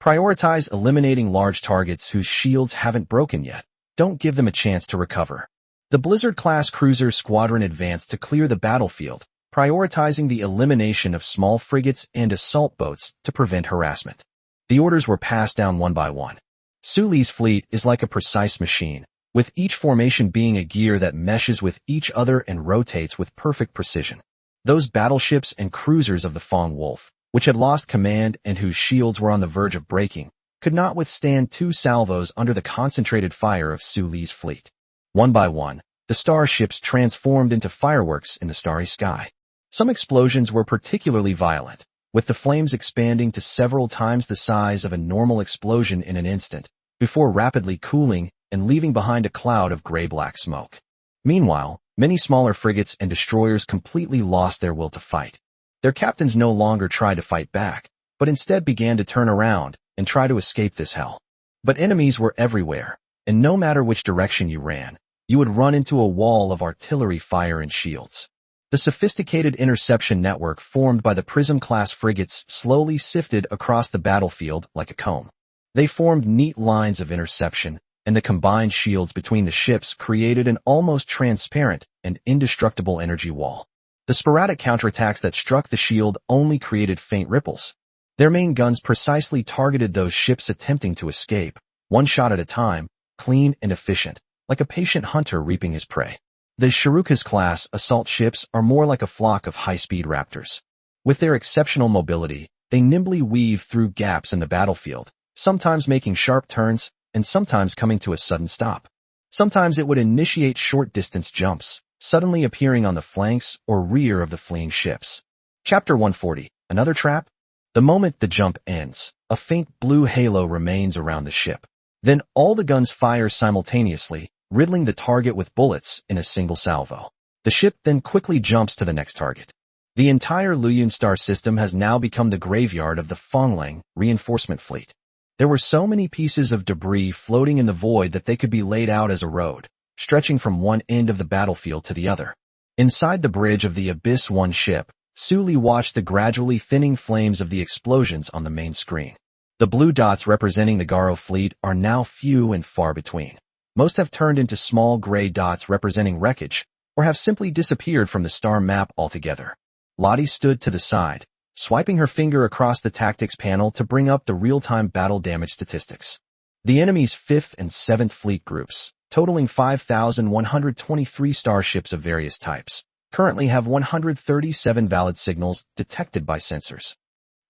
Prioritize eliminating large targets whose shields haven't broken yet. Don't give them a chance to recover. The Blizzard-class cruiser squadron advanced to clear the battlefield, prioritizing the elimination of small frigates and assault boats to prevent harassment. The orders were passed down one by one. Su Li's fleet is like a precise machine, with each formation being a gear that meshes with each other and rotates with perfect precision. Those battleships and cruisers of the Fong Wolf, which had lost command and whose shields were on the verge of breaking, could not withstand 2 salvos under the concentrated fire of Su Li's fleet. One by one, the starships transformed into fireworks in the starry sky. Some explosions were particularly violent, with the flames expanding to several times the size of a normal explosion in an instant, before rapidly cooling and leaving behind a cloud of gray-black smoke. Meanwhile, many smaller frigates and destroyers completely lost their will to fight. Their captains no longer tried to fight back, but instead began to turn around and try to escape this hell. But enemies were everywhere, and no matter which direction you ran, you would run into a wall of artillery fire and shields. The sophisticated interception network formed by the Prism-class frigates slowly sifted across the battlefield like a comb. They formed neat lines of interception, and the combined shields between the ships created an almost transparent and indestructible energy wall. The sporadic counterattacks that struck the shield only created faint ripples. Their main guns precisely targeted those ships attempting to escape, one shot at a time, clean and efficient, like a patient hunter reaping his prey. The Shirukas-class assault ships are more like a flock of high-speed raptors. With their exceptional mobility, they nimbly weave through gaps in the battlefield, sometimes making sharp turns, and sometimes coming to a sudden stop. Sometimes it would initiate short-distance jumps, suddenly appearing on the flanks or rear of the fleeing ships. Chapter 140. Another trap? The moment the jump ends, a faint blue halo remains around the ship. Then all the guns fire simultaneously, riddling the target with bullets in a single salvo. The ship then quickly jumps to the next target. The entire Luyun star system has now become the graveyard of the Fonglang reinforcement fleet. There were so many pieces of debris floating in the void that they could be laid out as a road, stretching from one end of the battlefield to the other. Inside the bridge of the Abyss 1 ship, Su Li watched the gradually thinning flames of the explosions on the main screen. The blue dots representing the Garo fleet are now few and far between. Most have turned into small gray dots representing wreckage, or have simply disappeared from the star map altogether. Lottie stood to the side, swiping her finger across the tactics panel to bring up the real-time battle damage statistics. The enemy's 5th and 7th fleet groups, totaling 5,123 starships of various types, currently have 137 valid signals detected by sensors.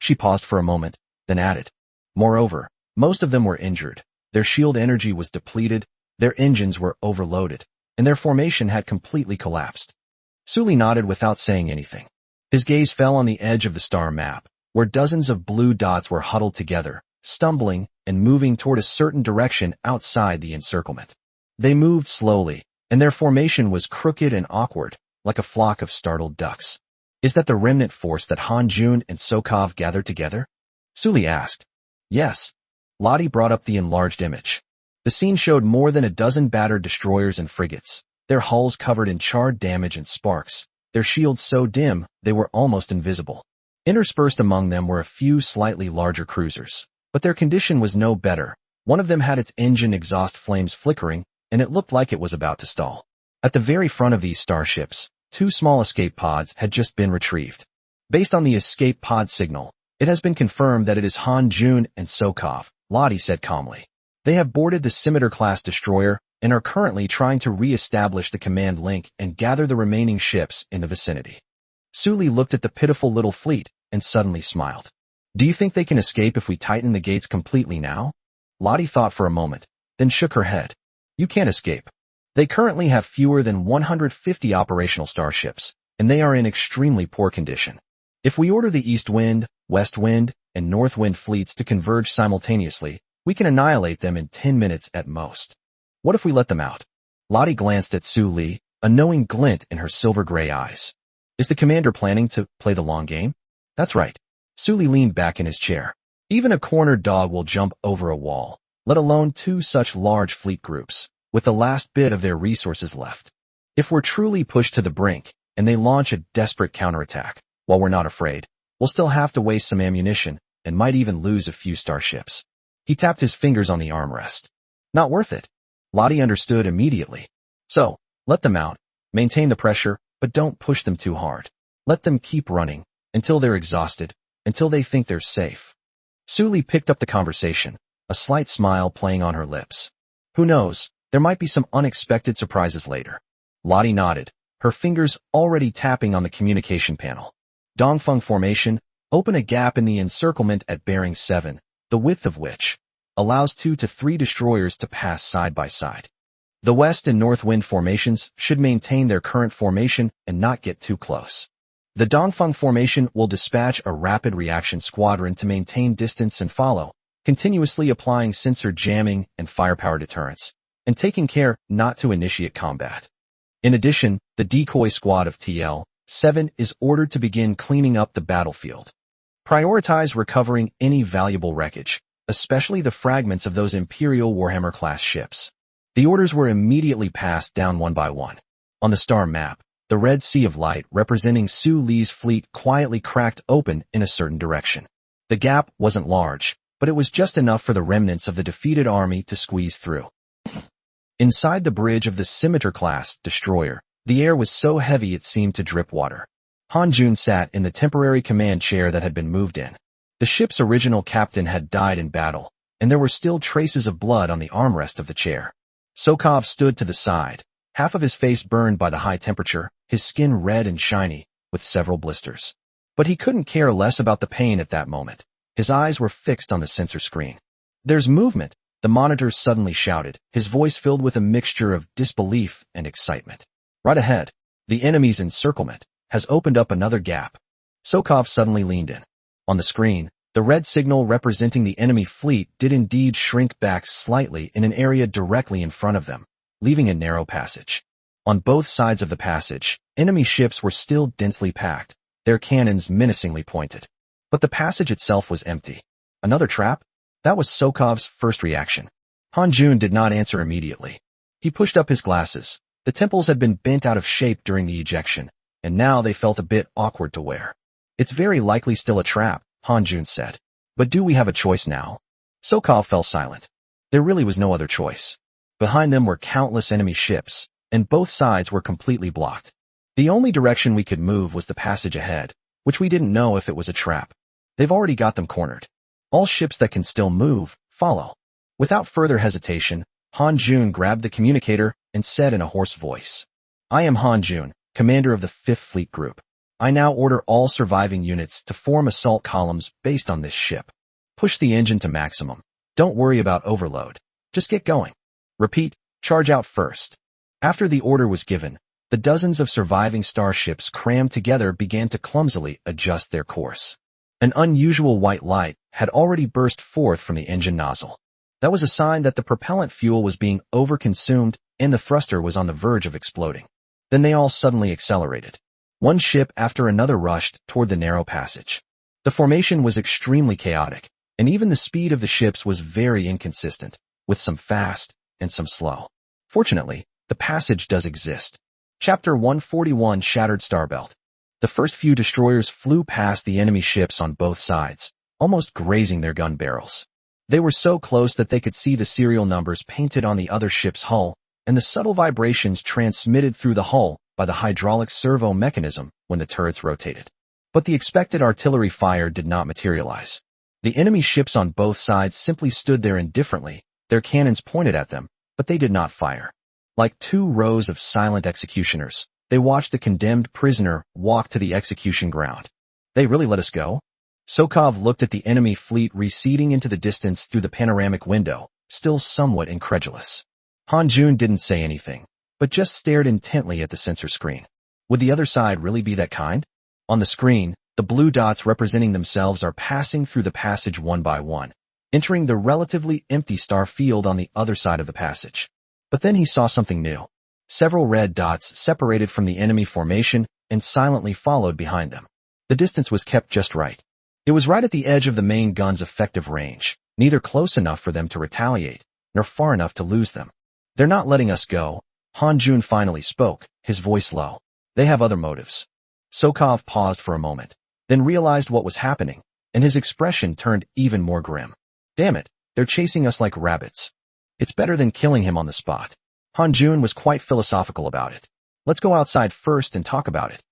She paused for a moment, then added, "Moreover, most of them were injured, their shield energy was depleted, their engines were overloaded, and their formation had completely collapsed." Su Li nodded without saying anything. His gaze fell on the edge of the star map, where dozens of blue dots were huddled together, stumbling and moving toward a certain direction outside the encirclement. They moved slowly, and their formation was crooked and awkward, like a flock of startled ducks. "Is that the remnant force that Han Jun and Sokov gathered together?" Su Li asked. "Yes." Lottie brought up the enlarged image. The scene showed more than a dozen battered destroyers and frigates, their hulls covered in charred damage and sparks, their shields so dim they were almost invisible. Interspersed among them were a few slightly larger cruisers, but their condition was no better. One of them had its engine exhaust flames flickering, and it looked like it was about to stall. At the very front of these starships, 2 small escape pods had just been retrieved. Based on the escape pod signal, it has been confirmed that it is Han Jun and Sokov, Lottie said calmly. They have boarded the Scimitar-class destroyer and are currently trying to re-establish the command link and gather the remaining ships in the vicinity. Su Li looked at the pitiful little fleet and suddenly smiled. "Do you think they can escape if we tighten the gates completely now?" Lottie thought for a moment, then shook her head. "You can't escape. They currently have fewer than 150 operational starships, and they are in extremely poor condition. If we order the East Wind, West Wind, and North Wind fleets to converge simultaneously, we can annihilate them in 10 minutes at most. What if we let them out? Lottie glanced at Su Li, a knowing glint in her silver-gray eyes. Is the commander planning to play the long game? That's right. Su Li leaned back in his chair. Even a cornered dog will jump over a wall, let alone two such large fleet groups, with the last bit of their resources left. If we're truly pushed to the brink, and they launch a desperate counterattack, while we're not afraid, we'll still have to waste some ammunition, and might even lose a few starships. He tapped his fingers on the armrest. Not worth it. Lottie understood immediately. So, let them out, maintain the pressure, but don't push them too hard. Let them keep running, until they're exhausted, until they think they're safe. Su Li picked up the conversation, a slight smile playing on her lips. Who knows, there might be some unexpected surprises later. Lottie nodded, her fingers already tapping on the communication panel. Dongfeng formation, open a gap in the encirclement at bearing 7, the width of which allows 2 to 3 destroyers to pass side by side. The West and North Wind formations should maintain their current formation and not get too close. The Dongfeng formation will dispatch a rapid reaction squadron to maintain distance and follow, continuously applying sensor jamming and firepower deterrents, and taking care not to initiate combat. In addition, the decoy squad of TL-7 is ordered to begin cleaning up the battlefield. Prioritize recovering any valuable wreckage, especially the fragments of those Imperial Warhammer-class ships. The orders were immediately passed down one by one. On the star map, the red sea of light representing Su Li's fleet quietly cracked open in a certain direction. The gap wasn't large, but it was just enough for the remnants of the defeated army to squeeze through. Inside the bridge of the Scimitar-class destroyer, the air was so heavy it seemed to drip water. Han Jun sat in the temporary command chair that had been moved in. The ship's original captain had died in battle, and there were still traces of blood on the armrest of the chair. Sokov stood to the side, half of his face burned by the high temperature, his skin red and shiny, with several blisters. But he couldn't care less about the pain at that moment. His eyes were fixed on the sensor screen. There's movement, the monitor suddenly shouted, his voice filled with a mixture of disbelief and excitement. Right ahead, the enemy's encirclement has opened up another gap. Sokov suddenly leaned in. On the screen, the red signal representing the enemy fleet did indeed shrink back slightly in an area directly in front of them, leaving a narrow passage. On both sides of the passage, enemy ships were still densely packed, their cannons menacingly pointed. But the passage itself was empty. Another trap? That was Sokov's first reaction. Han Jun did not answer immediately. He pushed up his glasses. The temples had been bent out of shape during the ejection, and now they felt a bit awkward to wear. It's very likely still a trap, Han Jun said. But do we have a choice now? Sokov fell silent. There really was no other choice. Behind them were countless enemy ships, and both sides were completely blocked. The only direction we could move was the passage ahead, which we didn't know if it was a trap. They've already got them cornered. All ships that can still move, follow. Without further hesitation, Han Jun grabbed the communicator and said in a hoarse voice, I am Han Jun, commander of the 5th Fleet Group. I now order all surviving units to form assault columns based on this ship. Push the engine to maximum. Don't worry about overload. Just get going. Repeat, charge out first. After the order was given, the dozens of surviving starships crammed together began to clumsily adjust their course. An unusual white light had already burst forth from the engine nozzle. That was a sign that the propellant fuel was being overconsumed and the thruster was on the verge of exploding. Then they all suddenly accelerated. One ship after another rushed toward the narrow passage. The formation was extremely chaotic, and even the speed of the ships was very inconsistent, with some fast and some slow. Fortunately, the passage does exist. Chapter 141 Shattered Starbelt. The first few destroyers flew past the enemy ships on both sides, almost grazing their gun barrels. They were so close that they could see the serial numbers painted on the other ship's hull, and the subtle vibrations transmitted through the hull by the hydraulic servo mechanism when the turrets rotated. But the expected artillery fire did not materialize. The enemy ships on both sides simply stood there indifferently, their cannons pointed at them, but they did not fire. Like 2 rows of silent executioners, they watched the condemned prisoner walk to the execution ground. They really let us go? Sokov looked at the enemy fleet receding into the distance through the panoramic window, still somewhat incredulous. Han Jun didn't say anything. but just stared intently at the sensor screen. Would the other side really be that kind? On the screen, the blue dots representing themselves are passing through the passage one by one, entering the relatively empty star field on the other side of the passage. But then he saw something new. Several red dots separated from the enemy formation and silently followed behind them. The distance was kept just right. It was right at the edge of the main gun's effective range, neither close enough for them to retaliate, nor far enough to lose them. They're not letting us go, Han Jun finally spoke, his voice low. They have other motives. Sokov paused for a moment, then realized what was happening, and his expression turned even more grim. Damn it, they're chasing us like rabbits. It's better than killing him on the spot. Han Jun was quite philosophical about it. Let's go outside first and talk about it.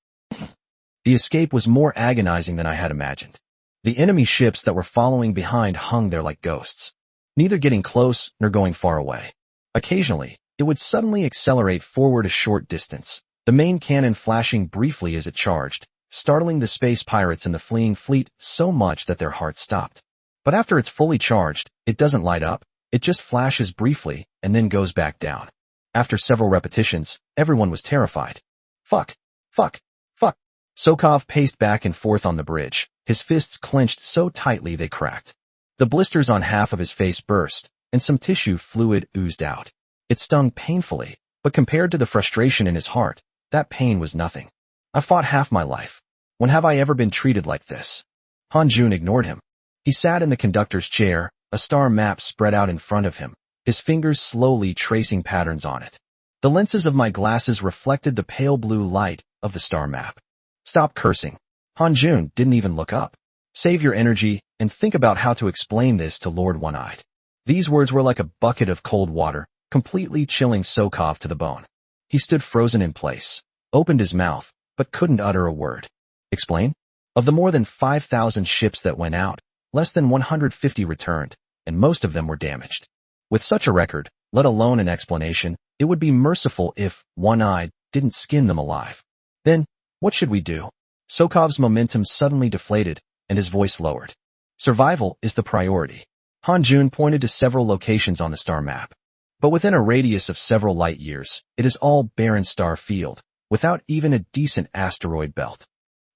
The escape was more agonizing than I had imagined. The enemy ships that were following behind hung there like ghosts, neither getting close nor going far away. Occasionally, it would suddenly accelerate forward a short distance, the main cannon flashing briefly as it charged, startling the space pirates and the fleeing fleet so much that their hearts stopped. But after it's fully charged, it doesn't light up, it just flashes briefly and then goes back down. After several repetitions, everyone was terrified. Fuck. Fuck. Fuck. Sokov paced back and forth on the bridge, his fists clenched so tightly they cracked. The blisters on half of his face burst, and some tissue fluid oozed out. It stung painfully, but compared to the frustration in his heart, that pain was nothing. I fought half my life. When have I ever been treated like this? Han Jun ignored him. He sat in the conductor's chair, a star map spread out in front of him, his fingers slowly tracing patterns on it. The lenses of my glasses reflected the pale blue light of the star map. Stop cursing. Han Jun didn't even look up. Save your energy and think about how to explain this to Lord One-Eyed. These words were like a bucket of cold water, completely chilling Sokov to the bone. He stood frozen in place, opened his mouth, but couldn't utter a word. Explain? Of the more than 5,000 ships that went out, less than 150 returned, and most of them were damaged. With such a record, let alone an explanation, it would be merciful if One-Eyed didn't skin them alive. Then, what should we do? Sokov's momentum suddenly deflated, and his voice lowered. Survival is the priority. Han Jun pointed to several locations on the star map. But within a radius of several light years, it is all barren star field, without even a decent asteroid belt.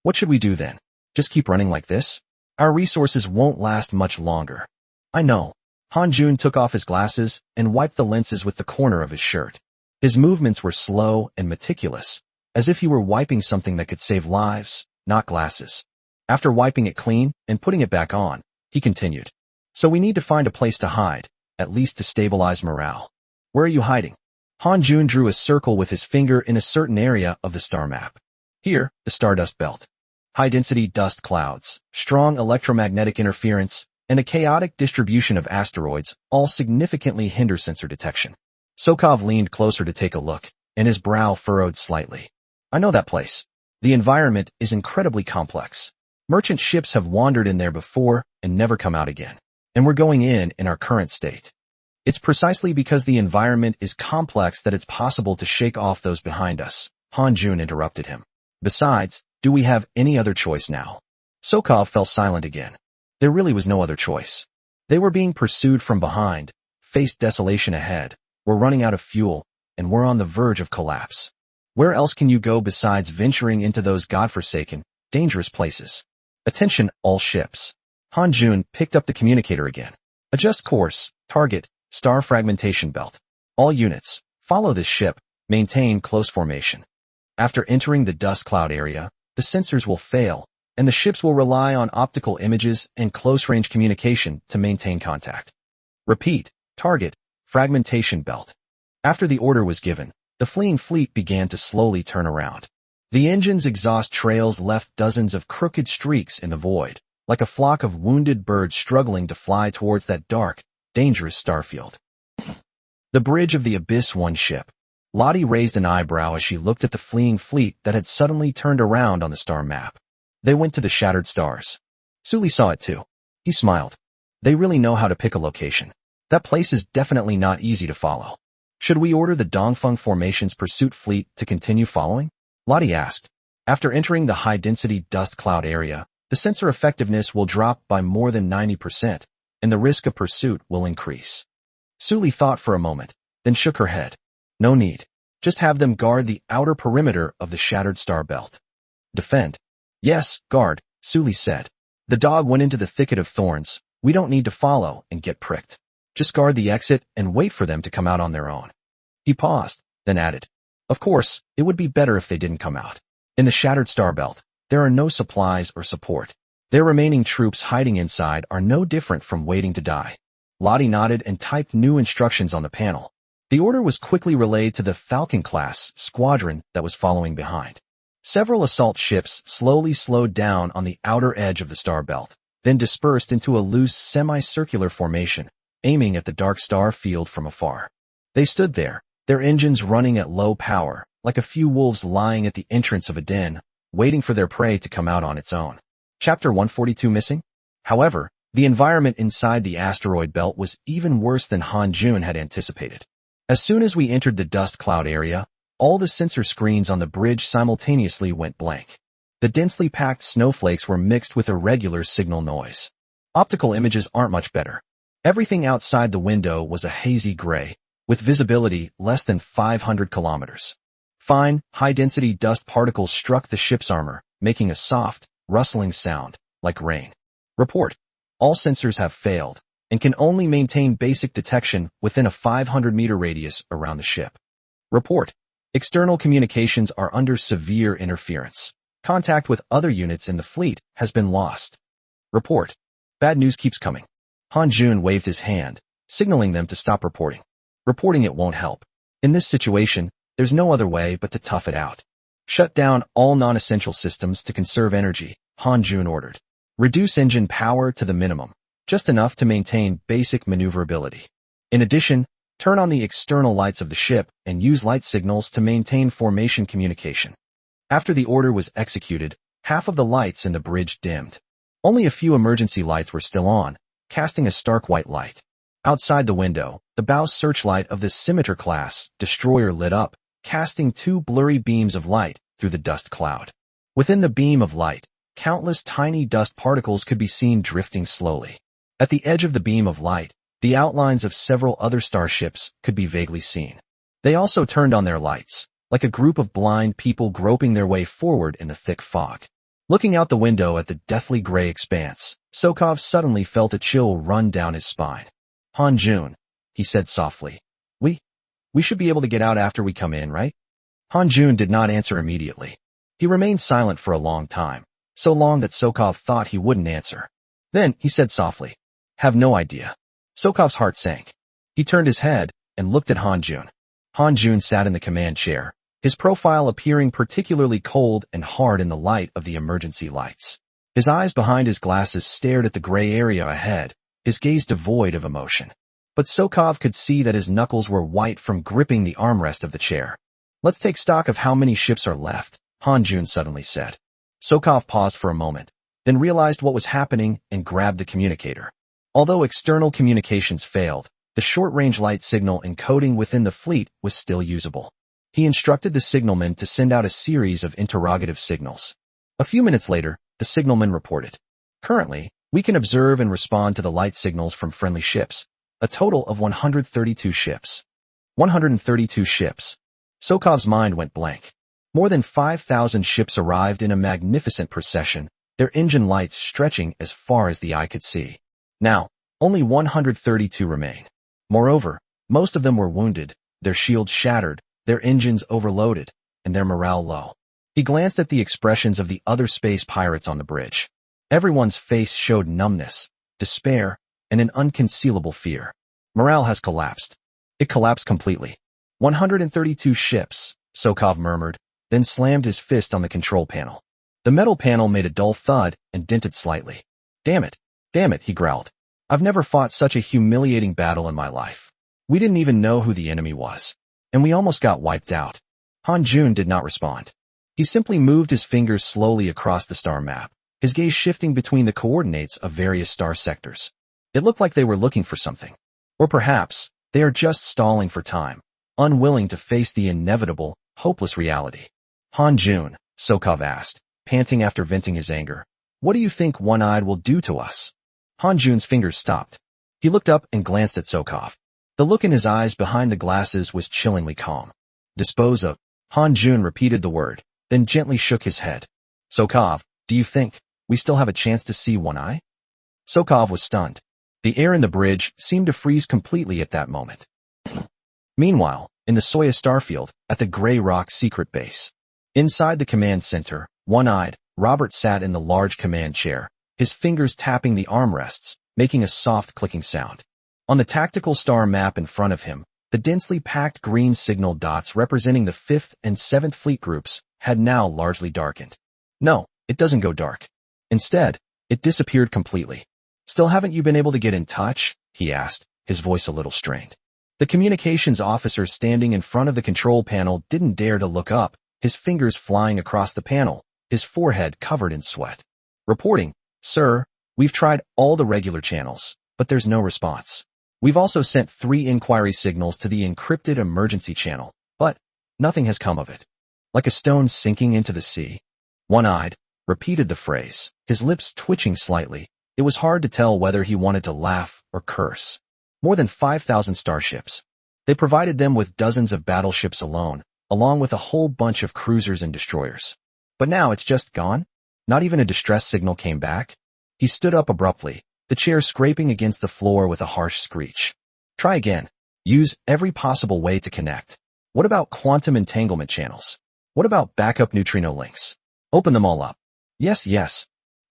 What should we do then? Just keep running like this? Our resources won't last much longer. I know. Han Jun took off his glasses and wiped the lenses with the corner of his shirt. His movements were slow and meticulous, as if he were wiping something that could save lives, not glasses. After wiping it clean and putting it back on, he continued. So we need to find a place to hide, at least to stabilize morale. Where are you hiding? Han Jun drew a circle with his finger in a certain area of the star map. Here, the stardust belt. High-density dust clouds, strong electromagnetic interference, and a chaotic distribution of asteroids all significantly hinder sensor detection. Sokov leaned closer to take a look, and his brow furrowed slightly. I know that place. The environment is incredibly complex. Merchant ships have wandered in there before and never come out again. And we're going in our current state. It's precisely because the environment is complex that it's possible to shake off those behind us. Han Jun interrupted him. Besides, do we have any other choice now? Sokov fell silent again. There really was no other choice. They were being pursued from behind, faced desolation ahead, were running out of fuel, and were on the verge of collapse. Where else can you go besides venturing into those godforsaken, dangerous places? Attention, all ships. Han Jun picked up the communicator again. Adjust course, target, star fragmentation belt. All units, follow this ship, maintain close formation. After entering the dust cloud area, the sensors will fail, and the ships will rely on optical images and close-range communication to maintain contact. Repeat, target, fragmentation belt. After the order was given, the fleeing fleet began to slowly turn around. The engine's exhaust trails left dozens of crooked streaks in the void, like a flock of wounded birds struggling to fly towards that dark, dangerous starfield. The bridge of the Abyss One ship. Lottie raised an eyebrow as she looked at the fleeing fleet that had suddenly turned around on the star map. They went to the shattered stars. Sully saw it too. He smiled. They really know how to pick a location. That place is definitely not easy to follow. Should we order the Dongfeng Formation's pursuit fleet to continue following? Lottie asked. After entering the high-density dust cloud area, the sensor effectiveness will drop by more than 90%, and the risk of pursuit will increase. Sully thought for a moment, then shook her head. No need. Just have them guard the outer perimeter of the shattered star belt. Defend. Yes, guard, Sully said. The dog went into the thicket of thorns. We don't need to follow and get pricked. Just guard the exit and wait for them to come out on their own. He paused, then added, of course, it would be better if they didn't come out. In the shattered star belt, there are no supplies or support. Their remaining troops hiding inside are no different from waiting to die. Lottie nodded and typed new instructions on the panel. The order was quickly relayed to the Falcon-class squadron that was following behind. Several assault ships slowly slowed down on the outer edge of the star belt, then dispersed into a loose semicircular formation, aiming at the dark star field from afar. They stood there, their engines running at low power, like a few wolves lying at the entrance of a den, waiting for their prey to come out on its own. Chapter 142 missing? However, the environment inside the asteroid belt was even worse than Han Jun had anticipated. As soon as we entered the dust cloud area, all the sensor screens on the bridge simultaneously went blank. The densely packed snowflakes were mixed with irregular signal noise. Optical images aren't much better. Everything outside the window was a hazy gray, with visibility less than 500 kilometers. Fine, high-density dust particles struck the ship's armor, making a soft, rustling sound, like rain. Report. All sensors have failed, and can only maintain basic detection within a 500-meter radius around the ship. Report. External communications are under severe interference. Contact with other units in the fleet has been lost. Report. Bad news keeps coming. Han Jun waved his hand, signaling them to stop reporting. Reporting it won't help. In this situation, there's no other way but to tough it out. Shut down all non-essential systems to conserve energy, Han Jun ordered. Reduce engine power to the minimum, just enough to maintain basic maneuverability. In addition, turn on the external lights of the ship and use light signals to maintain formation communication. After the order was executed, half of the lights in the bridge dimmed. Only a few emergency lights were still on, casting a stark white light. Outside the window, the bow searchlight of the Scimitar-class destroyer lit up, casting two blurry beams of light through the dust cloud. Within the beam of light, countless tiny dust particles could be seen drifting slowly. At the edge of the beam of light, the outlines of several other starships could be vaguely seen. They also turned on their lights, like a group of blind people groping their way forward in the thick fog. Looking out the window at the deathly gray expanse, Sokov suddenly felt a chill run down his spine. Han Jun, he said softly. We should be able to get out after we come in, right? Han Jun did not answer immediately. He remained silent for a long time, so long that Sokov thought he wouldn't answer. Then he said softly, have no idea. Sokov's heart sank. He turned his head and looked at Han Jun. Han Jun sat in the command chair, his profile appearing particularly cold and hard in the light of the emergency lights. His eyes behind his glasses stared at the gray area ahead, his gaze devoid of emotion. But Sokov could see that his knuckles were white from gripping the armrest of the chair. Let's take stock of how many ships are left, Han Jun suddenly said. Sokov paused for a moment, then realized what was happening and grabbed the communicator. Although external communications failed, the short-range light signal encoding within the fleet was still usable. He instructed the signalman to send out a series of interrogative signals. A few minutes later, the signalman reported. Currently, we can observe and respond to the light signals from friendly ships. A total of 132 ships. 132 ships. Sokov's mind went blank. More than 5,000 ships arrived in a magnificent procession, their engine lights stretching as far as the eye could see. Now, only 132 remain. Moreover, most of them were wounded, their shields shattered, their engines overloaded, and their morale low. He glanced at the expressions of the other space pirates on the bridge. Everyone's face showed numbness, despair, and an unconcealable fear. Morale has collapsed. It collapsed completely. 132 ships, Sokov murmured, then slammed his fist on the control panel. The metal panel made a dull thud and dented slightly. Damn it, he growled. I've never fought such a humiliating battle in my life. We didn't even know who the enemy was. And we almost got wiped out. Han Jun did not respond. He simply moved his fingers slowly across the star map, his gaze shifting between the coordinates of various star sectors. It looked like they were looking for something. Or perhaps, they are just stalling for time, unwilling to face the inevitable, hopeless reality. Han Jun, Sokov asked, panting after venting his anger. What do you think One-Eyed will do to us? Han Jun's fingers stopped. He looked up and glanced at Sokov. The look in his eyes behind the glasses was chillingly calm. Dispose of. Han Jun repeated the word, then gently shook his head. Sokov, do you think we still have a chance to see One Eye? Sokov was stunned. The air in the bridge seemed to freeze completely at that moment. Meanwhile, in the Soya starfield, at the Gray Rock secret base. Inside the command center, one-eyed, Robert sat in the large command chair, his fingers tapping the armrests, making a soft clicking sound. On the tactical star map in front of him, the densely packed green signal dots representing the 5th and 7th Fleet groups had now largely darkened. No, it doesn't go dark. Instead, it disappeared completely. Still haven't you been able to get in touch? He asked, his voice a little strained. The communications officer standing in front of the control panel didn't dare to look up, his fingers flying across the panel, his forehead covered in sweat. Reporting, sir, we've tried all the regular channels, but there's no response. We've also sent 3 inquiry signals to the encrypted emergency channel, but nothing has come of it. Like a stone sinking into the sea. One-eyed, repeated the phrase, his lips twitching slightly. It was hard to tell whether he wanted to laugh or curse. More than 5,000 starships. They provided them with dozens of battleships alone, along with a whole bunch of cruisers and destroyers. But now it's just gone? Not even a distress signal came back? He stood up abruptly, the chair scraping against the floor with a harsh screech. Try again. Use every possible way to connect. What about quantum entanglement channels? What about backup neutrino links? Open them all up. Yes.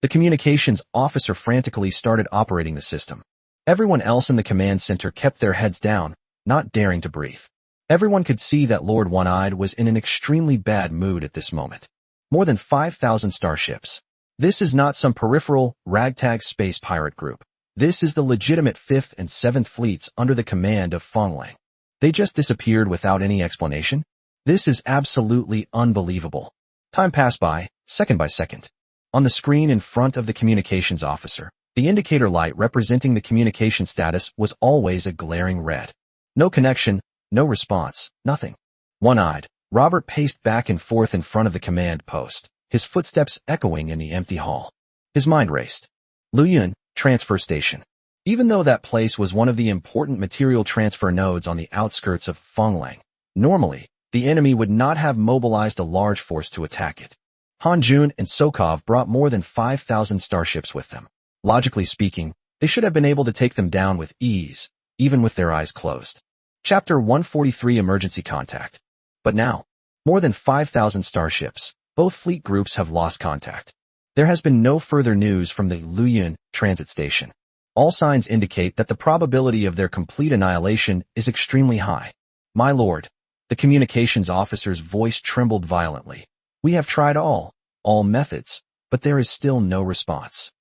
The communications officer frantically started operating the system. Everyone else in the command center kept their heads down, not daring to breathe. Everyone could see that Lord One-Eyed was in an extremely bad mood at this moment. More than 5,000 starships. This is not some peripheral, ragtag space pirate group. This is the legitimate 5th and 7th fleets under the command of Fonglang. They just disappeared without any explanation? This is absolutely unbelievable. Time passed by, second by second. On the screen in front of the communications officer, the indicator light representing the communication status was always a glaring red. No connection, no response, nothing. One-eyed, Robert paced back and forth in front of the command post, his footsteps echoing in the empty hall. His mind raced. Luyun, transfer station. Even though that place was one of the important material transfer nodes on the outskirts of Fonglang, normally, the enemy would not have mobilized a large force to attack it. Han Jun and Sokov brought more than 5,000 starships with them. Logically speaking, they should have been able to take them down with ease, even with their eyes closed. Chapter 143 Emergency Contact. But now, more than 5,000 starships, both fleet groups have lost contact. There has been no further news from the Luyun transit station. All signs indicate that the probability of their complete annihilation is extremely high. My lord, the communications officer's voice trembled violently. We have tried all methods, but there is still no response.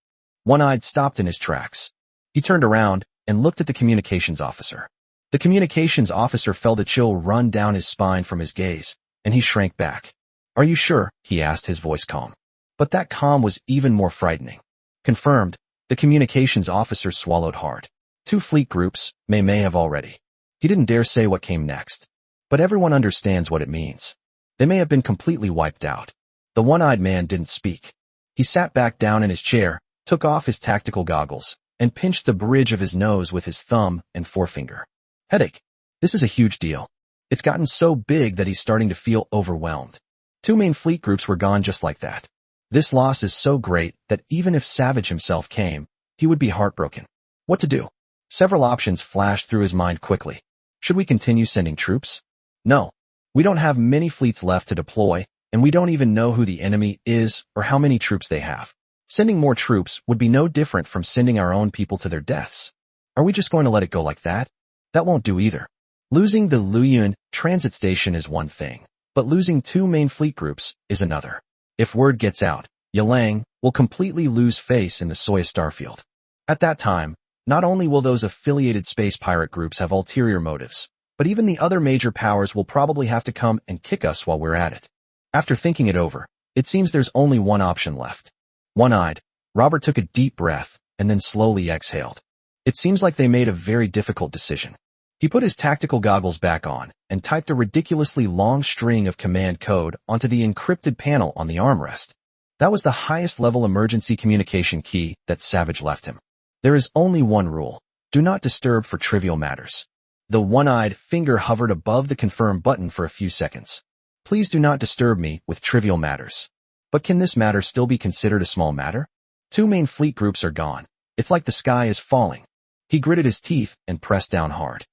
One-eyed stopped in his tracks. He turned around and looked at the communications officer. The communications officer felt a chill run down his spine from his gaze, and he shrank back. Are you sure? He asked, his voice calm. But that calm was even more frightening. Confirmed, the communications officer swallowed hard. 2 fleet groups may have already. He didn't dare say what came next. But everyone understands what it means. They may have been completely wiped out. The one-eyed man didn't speak. He sat back down in his chair, took off his tactical goggles, and pinched the bridge of his nose with his thumb and forefinger. Headache. This is a huge deal. It's gotten so big that he's starting to feel overwhelmed. 2 main fleet groups were gone just like that. This loss is so great that even if Savage himself came, he would be heartbroken. What to do? Several options flashed through his mind quickly. Should we continue sending troops? No. We don't have many fleets left to deploy, and we don't even know who the enemy is or how many troops they have. Sending more troops would be no different from sending our own people to their deaths. Are we just going to let it go like that? That won't do either. Losing the Luyun transit station is one thing, but losing 2 main fleet groups is another. If word gets out, Yalang will completely lose face in the Soya starfield. At that time, not only will those affiliated space pirate groups have ulterior motives, but even the other major powers will probably have to come and kick us while we're at it. After thinking it over, it seems there's only one option left. One-eyed, Robert took a deep breath and then slowly exhaled. It seems like they made a very difficult decision. He put his tactical goggles back on and typed a ridiculously long string of command code onto the encrypted panel on the armrest. That was the highest level emergency communication key that Savage left him. There is only one rule. Do not disturb for trivial matters. The one-eyed finger hovered above the confirm button for a few seconds. Please do not disturb me with trivial matters. But can this matter still be considered a small matter? 2 main fleet groups are gone. It's like the sky is falling. He gritted his teeth and pressed down hard.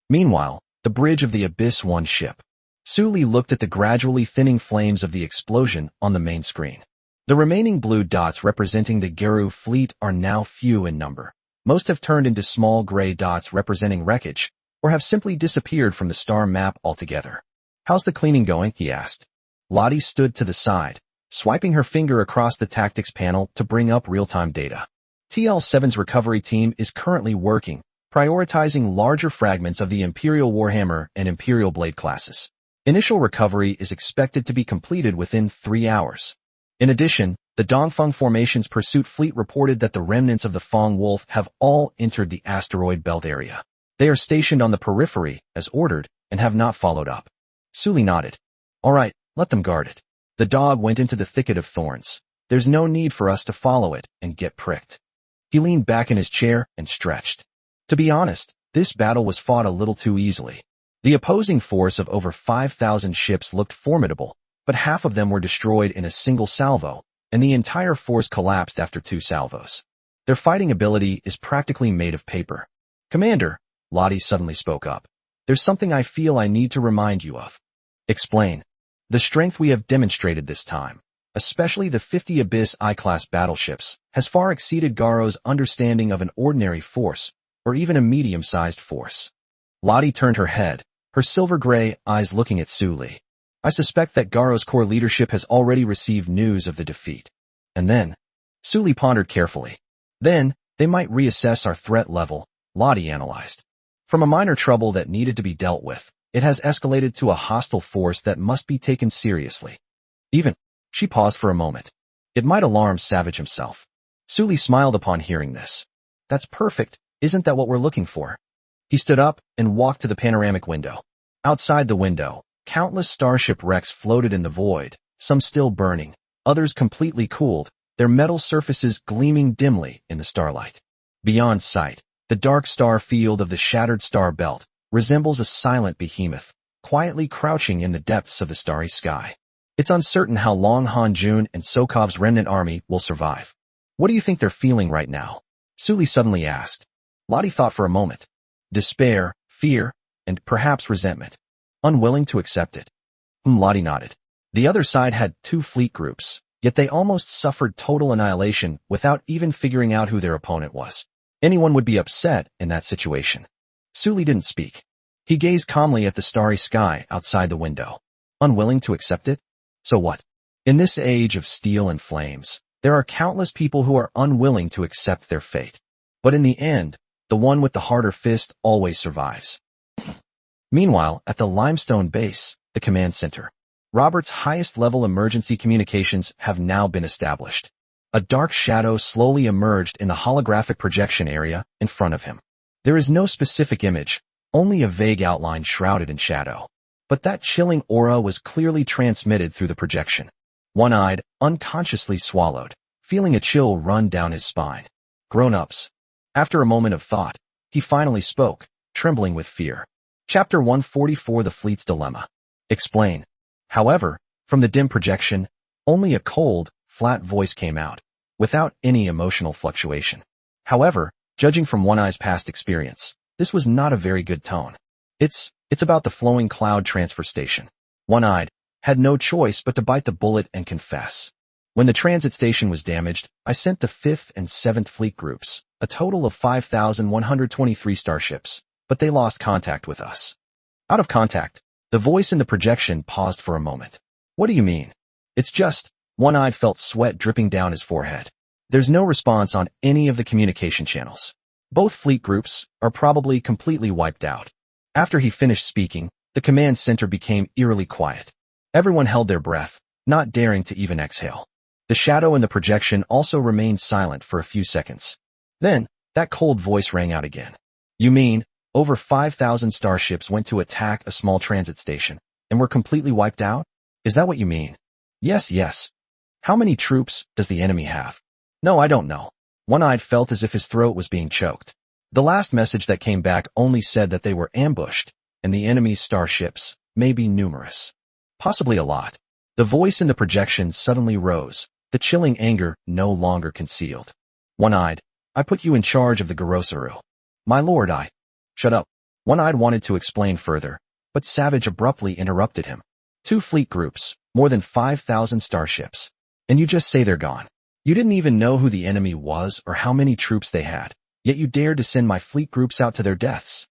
Meanwhile, the bridge of the Abyss 1 ship. Sully looked at the gradually thinning flames of the explosion on the main screen. The remaining blue dots representing the Geru fleet are now few in number. Most have turned into small gray dots representing wreckage, or have simply disappeared from the star map altogether. How's the cleaning going? He asked. Lottie stood to the side, swiping her finger across the tactics panel to bring up real-time data. TL7's recovery team is currently working, prioritizing larger fragments of the Imperial Warhammer and Imperial Blade classes. Initial recovery is expected to be completed within 3 hours. In addition, the Dongfeng Formation's pursuit fleet reported that the remnants of the Fong Wolf have all entered the asteroid belt area. They are stationed on the periphery, as ordered, and have not followed up. Sully nodded. All right, let them guard it. The dog went into the thicket of thorns. There's no need for us to follow it and get pricked. He leaned back in his chair and stretched. To be honest, this battle was fought a little too easily. The opposing force of over 5,000 ships looked formidable, but half of them were destroyed in a single salvo, and the entire force collapsed after 2 salvos. Their fighting ability is practically made of paper. Commander, Lottie suddenly spoke up. There's something I feel I need to remind you of. Explain. The strength we have demonstrated this time, especially the 50 Abyss I-class battleships, has far exceeded Garo's understanding of an ordinary force, or even a medium-sized force. Lottie turned her head, her silver-gray eyes looking at Sully. I suspect that Garo's core leadership has already received news of the defeat. And then, Sully pondered carefully. Then, they might reassess our threat level, Lottie analyzed. From a minor trouble that needed to be dealt with, it has escalated to a hostile force that must be taken seriously. Even, she paused for a moment. It might alarm Savage himself. Sully smiled upon hearing this. That's perfect, isn't that what we're looking for? He stood up and walked to the panoramic window. Outside the window, countless starship wrecks floated in the void, some still burning, others completely cooled, their metal surfaces gleaming dimly in the starlight. Beyond sight, the dark star field of the shattered star belt resembles a silent behemoth, quietly crouching in the depths of the starry sky. It's uncertain how long Han Jun and Sokov's remnant army will survive. What do you think they're feeling right now? Sully suddenly asked. Lottie thought for a moment. Despair, fear, and perhaps resentment. Unwilling to accept it. Lottie nodded. The other side had 2 fleet groups, yet they almost suffered total annihilation without even figuring out who their opponent was. Anyone would be upset in that situation. Sully didn't speak. He gazed calmly at the starry sky outside the window. Unwilling to accept it? So what? In this age of steel and flames, there are countless people who are unwilling to accept their fate. But in the end, the one with the harder fist always survives. Meanwhile, at the Limestone base, the command center, Robert's highest-level emergency communications have now been established. A dark shadow slowly emerged in the holographic projection area in front of him. There is no specific image, only a vague outline shrouded in shadow. But that chilling aura was clearly transmitted through the projection. One-eyed, unconsciously swallowed, feeling a chill run down his spine. Grown-ups. After a moment of thought, he finally spoke, trembling with fear. Chapter 144 The Fleet's Dilemma. Explain. However, from the dim projection, only a cold, flat voice came out, without any emotional fluctuation. However, judging from One-Eye's past experience, this was not a very good tone. It's about the flowing cloud transfer station. One-Eyed had no choice but to bite the bullet and confess. When the transit station was damaged, I sent the 5th and 7th fleet groups, a total of 5,123 starships, but they lost contact with us. Out of contact, the voice in the projection paused for a moment. What do you mean? It's just, One-Eyed felt sweat dripping down his forehead. There's no response on any of the communication channels. Both fleet groups are probably completely wiped out. After he finished speaking, the command center became eerily quiet. Everyone held their breath, not daring to even exhale. The shadow in the projection also remained silent for a few seconds. Then, that cold voice rang out again. You mean, over 5,000 starships went to attack a small transit station, and were completely wiped out? Is that what you mean? Yes. How many troops does the enemy have? No, I don't know. One-Eyed felt as if his throat was being choked. The last message that came back only said that they were ambushed, and the enemy's starships may be numerous. Possibly a lot. The voice in the projection suddenly rose, the chilling anger no longer concealed. One-Eyed, I put you in charge of the Gorosaru. My lord, I... Shut up. One-Eyed wanted to explain further, but Savage abruptly interrupted him. 2 fleet groups, more than 5,000 starships. And you just say they're gone. You didn't even know who the enemy was or how many troops they had, yet you dared to send my fleet groups out to their deaths.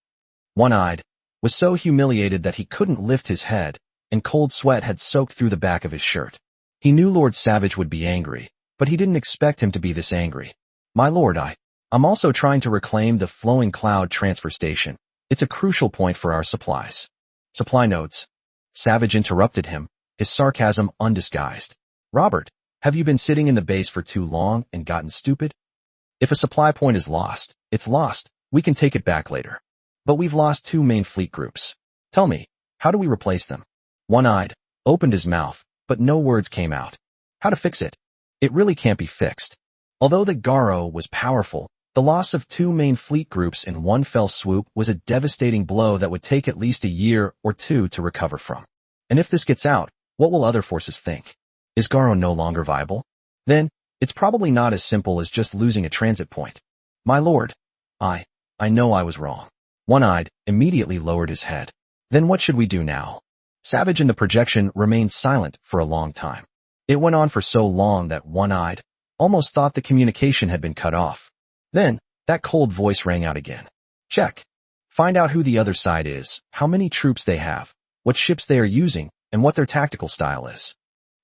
One-Eyed was so humiliated that he couldn't lift his head, and cold sweat had soaked through the back of his shirt. He knew Lord Savage would be angry, but he didn't expect him to be this angry. My lord, I'm also trying to reclaim the Flowing Cloud transfer station. It's a crucial point for our supplies. Supply notes. Savage interrupted him, his sarcasm undisguised. Robert, have you been sitting in the base for too long and gotten stupid? If a supply point is lost, it's lost. We can take it back later. But we've lost 2 main fleet groups. Tell me, how do we replace them? One-Eyed opened his mouth, but no words came out. How to fix it? It really can't be fixed. Although the Garo was powerful, the loss of 2 main fleet groups in one fell swoop was a devastating blow that would take at least a year or 2 to recover from. And if this gets out, what will other forces think? Is Garo no longer viable? Then, it's probably not as simple as just losing a transit point. My lord, I know I was wrong. One-Eyed immediately lowered his head. Then what should we do now? Savage in the projection remained silent for a long time. It went on for so long that One-Eyed almost thought the communication had been cut off. Then, that cold voice rang out again. Check. Find out who the other side is, how many troops they have, what ships they are using, and what their tactical style is.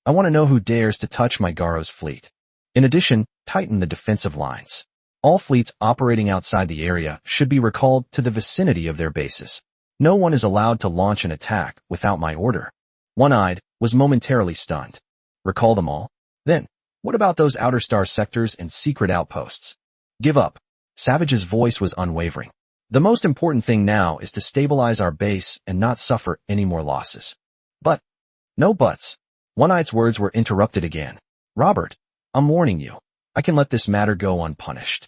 I want to know who dares to touch my Garo's fleet. In addition, tighten the defensive lines. All fleets operating outside the area should be recalled to the vicinity of their bases. No one is allowed to launch an attack without my order. One-Eyed was momentarily stunned. Recall them all? Then, what about those outer star sectors and secret outposts? Give up. Savage's voice was unwavering. The most important thing now is to stabilize our base and not suffer any more losses. But, no buts. One-Eyed's words were interrupted again. Robert, I'm warning you. I can let this matter go unpunished.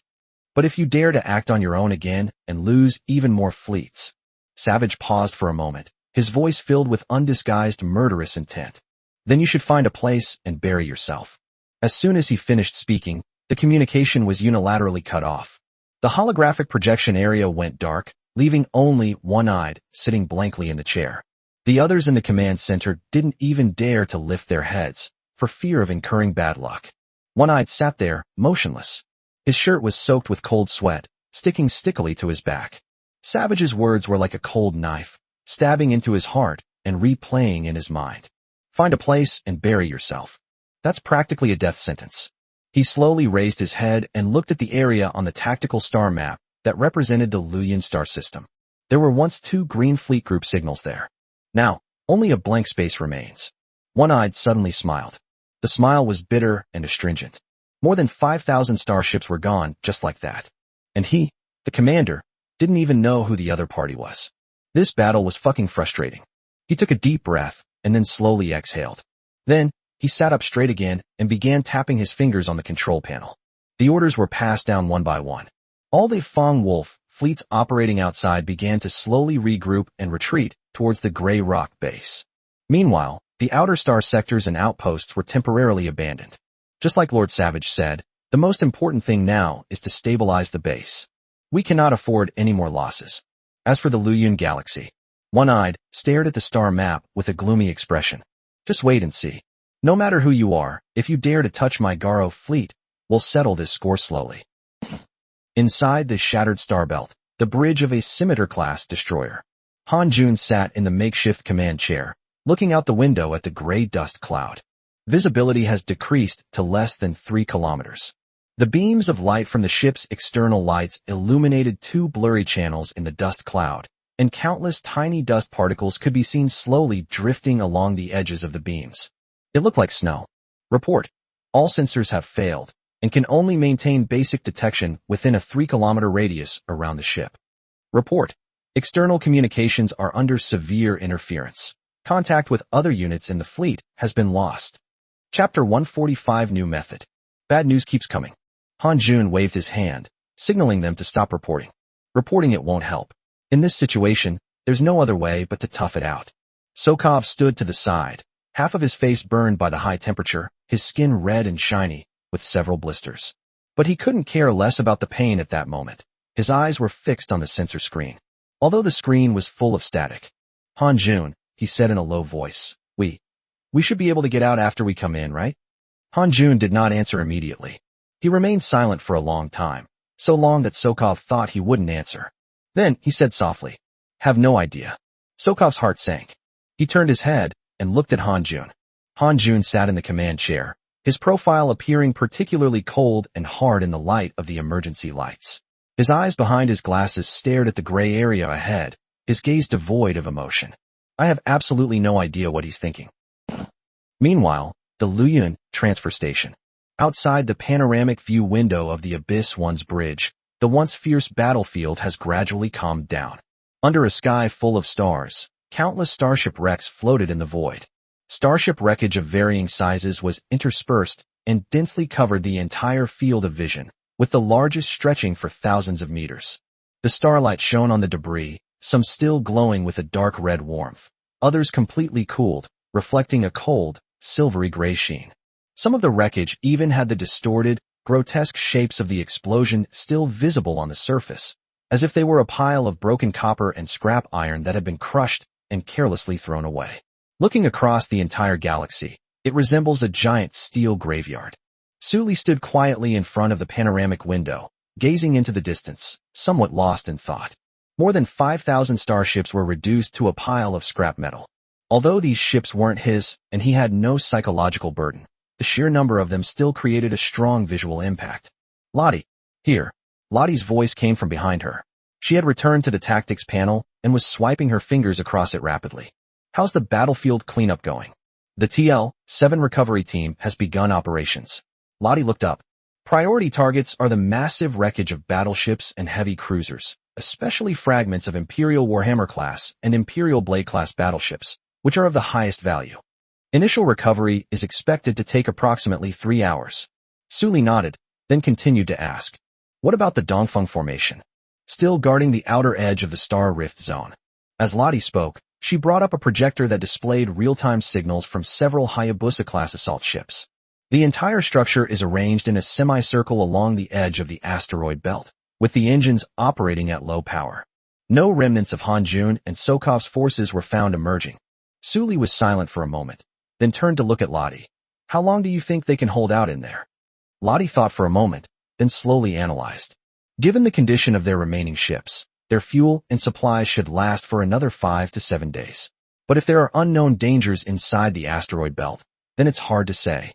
But if you dare to act on your own again and lose even more fleets. Savage paused for a moment, his voice filled with undisguised murderous intent. Then you should find a place and bury yourself. As soon as he finished speaking, the communication was unilaterally cut off. The holographic projection area went dark, leaving only One-Eyed sitting blankly in the chair. The others in the command center didn't even dare to lift their heads, for fear of incurring bad luck. One-Eyed sat there, motionless. His shirt was soaked with cold sweat, sticking stickily to his back. Savage's words were like a cold knife, stabbing into his heart and replaying in his mind. Find a place and bury yourself. That's practically a death sentence. He slowly raised his head and looked at the area on the tactical star map that represented the Luyan star system. There were once 2 green fleet group signals there. Now, only a blank space remains. One-Eyed suddenly smiled. The smile was bitter and astringent. More than 5,000 starships were gone just like that. And he, the commander, didn't even know who the other party was. This battle was fucking frustrating. He took a deep breath and then slowly exhaled. Then, he sat up straight again and began tapping his fingers on the control panel. The orders were passed down one by one. All the Fong Wolf fleets operating outside began to slowly regroup and retreat towards the Gray Rock base. Meanwhile, the outer star sectors and outposts were temporarily abandoned. Just like Lord Savage said, the most important thing now is to stabilize the base. We cannot afford any more losses. As for the Luyan galaxy, One-Eyed stared at the star map with a gloomy expression. Just wait and see. No matter who you are, if you dare to touch my Garo fleet, we'll settle this score slowly. Inside the shattered star belt, the bridge of a Scimitar-class destroyer, Han Jun sat in the makeshift command chair, looking out the window at the gray dust cloud. Visibility has decreased to less than 3 kilometers. The beams of light from the ship's external lights illuminated 2 blurry channels in the dust cloud, and countless tiny dust particles could be seen slowly drifting along the edges of the beams. It looked like snow. Report. All sensors have failed, and can only maintain basic detection within a 3-kilometer radius around the ship. Report. External communications are under severe interference. Contact with other units in the fleet has been lost. Chapter 145 New Method. Bad news keeps coming. Han Jun waved his hand, signaling them to stop reporting. Reporting it won't help. In this situation, there's no other way but to tough it out. Sokov stood to the side, half of his face burned by the high temperature, his skin red and shiny, with several blisters. But he couldn't care less about the pain at that moment. His eyes were fixed on the sensor screen. Although the screen was full of static. "Hanjun," he said in a low voice, We should be able to get out after we come in, right?" Hanjun did not answer immediately. He remained silent for a long time, so long that Sokov thought he wouldn't answer. Then he said softly, "Have no idea." Sokov's heart sank. He turned his head and looked at Hanjun. Hanjun sat in the command chair, his profile appearing particularly cold and hard in the light of the emergency lights. His eyes behind his glasses stared at the gray area ahead, his gaze devoid of emotion. I have absolutely no idea what he's thinking. Meanwhile, the Luyun transfer station. Outside the panoramic view window of the Abyss One's bridge, the once fierce battlefield has gradually calmed down. Under a sky full of stars, countless starship wrecks floated in the void. Starship wreckage of varying sizes was interspersed and densely covered the entire field of vision, with the largest stretching for thousands of meters. The starlight shone on the debris, some still glowing with a dark red warmth, others completely cooled, reflecting a cold, silvery gray sheen. Some of the wreckage even had the distorted, grotesque shapes of the explosion still visible on the surface, as if they were a pile of broken copper and scrap iron that had been crushed and carelessly thrown away. Looking across the entire galaxy, it resembles a giant steel graveyard. Sully stood quietly in front of the panoramic window, gazing into the distance, somewhat lost in thought. More than 5,000 starships were reduced to a pile of scrap metal. Although these ships weren't his, and he had no psychological burden, the sheer number of them still created a strong visual impact. "Lottie, here." Lottie's voice came from behind her. She had returned to the tactics panel and was swiping her fingers across it rapidly. "How's the battlefield cleanup going?" "The TL-7 recovery team has begun operations." Lottie looked up. Priority targets are the massive wreckage of battleships and heavy cruisers, especially fragments of Imperial Warhammer class and Imperial Blade class battleships, which are of the highest value. Initial recovery is expected to take approximately 3 hours. Sully nodded, then continued to ask, "What about the Dongfeng formation?" Still guarding the outer edge of the Star Rift zone. As Lottie spoke, she brought up a projector that displayed real-time signals from several Hayabusa-class assault ships. The entire structure is arranged in a semicircle along the edge of the asteroid belt, with the engines operating at low power. No remnants of Hanjun and Sokov's forces were found emerging. Sully was silent for a moment, then turned to look at Lottie. "How long do you think they can hold out in there?" Lottie thought for a moment, then slowly analyzed. Given the condition of their remaining ships, their fuel and supplies should last for another 5 to 7 days. But if there are unknown dangers inside the asteroid belt, then it's hard to say.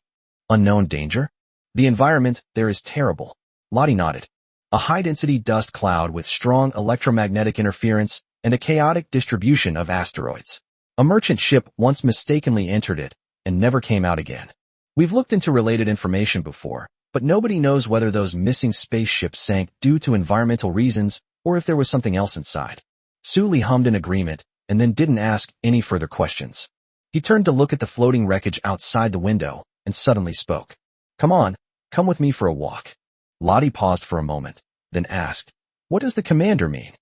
Unknown danger? The environment there is terrible. Lottie nodded. A high-density dust cloud with strong electromagnetic interference and a chaotic distribution of asteroids. A merchant ship once mistakenly entered it and never came out again. We've looked into related information before, but nobody knows whether those missing spaceships sank due to environmental reasons or if there was something else inside. Sully hummed in agreement and then didn't ask any further questions. He turned to look at the floating wreckage outside the window and suddenly spoke. "Come on, come with me for a walk." Lottie paused for a moment, then asked, "What does the commander mean?"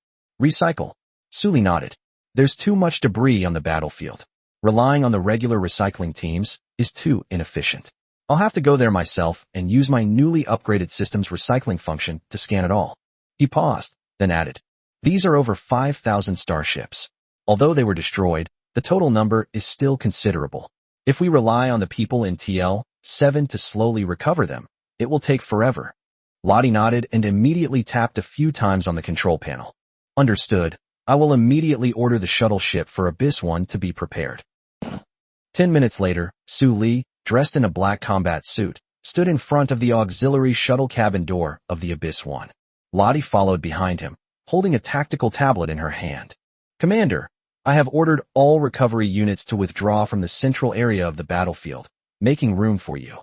"Recycle." Sully nodded. "There's too much debris on the battlefield. Relying on the regular recycling teams is too inefficient. I'll have to go there myself and use my newly upgraded system's recycling function to scan it all." He paused, then added, "These are over 5,000 starships. Although they were destroyed, the total number is still considerable. If we rely on the people in TL-7 to slowly recover them, it will take forever." Lottie nodded and immediately tapped a few times on the control panel. "Understood. I will immediately order the shuttle ship for Abyss One to be prepared." 10 minutes later, Sully, dressed in a black combat suit, stood in front of the auxiliary shuttle cabin door of the Abyss One. Lottie followed behind him, holding a tactical tablet in her hand. "Commander, I have ordered all recovery units to withdraw from the central area of the battlefield, making room for you.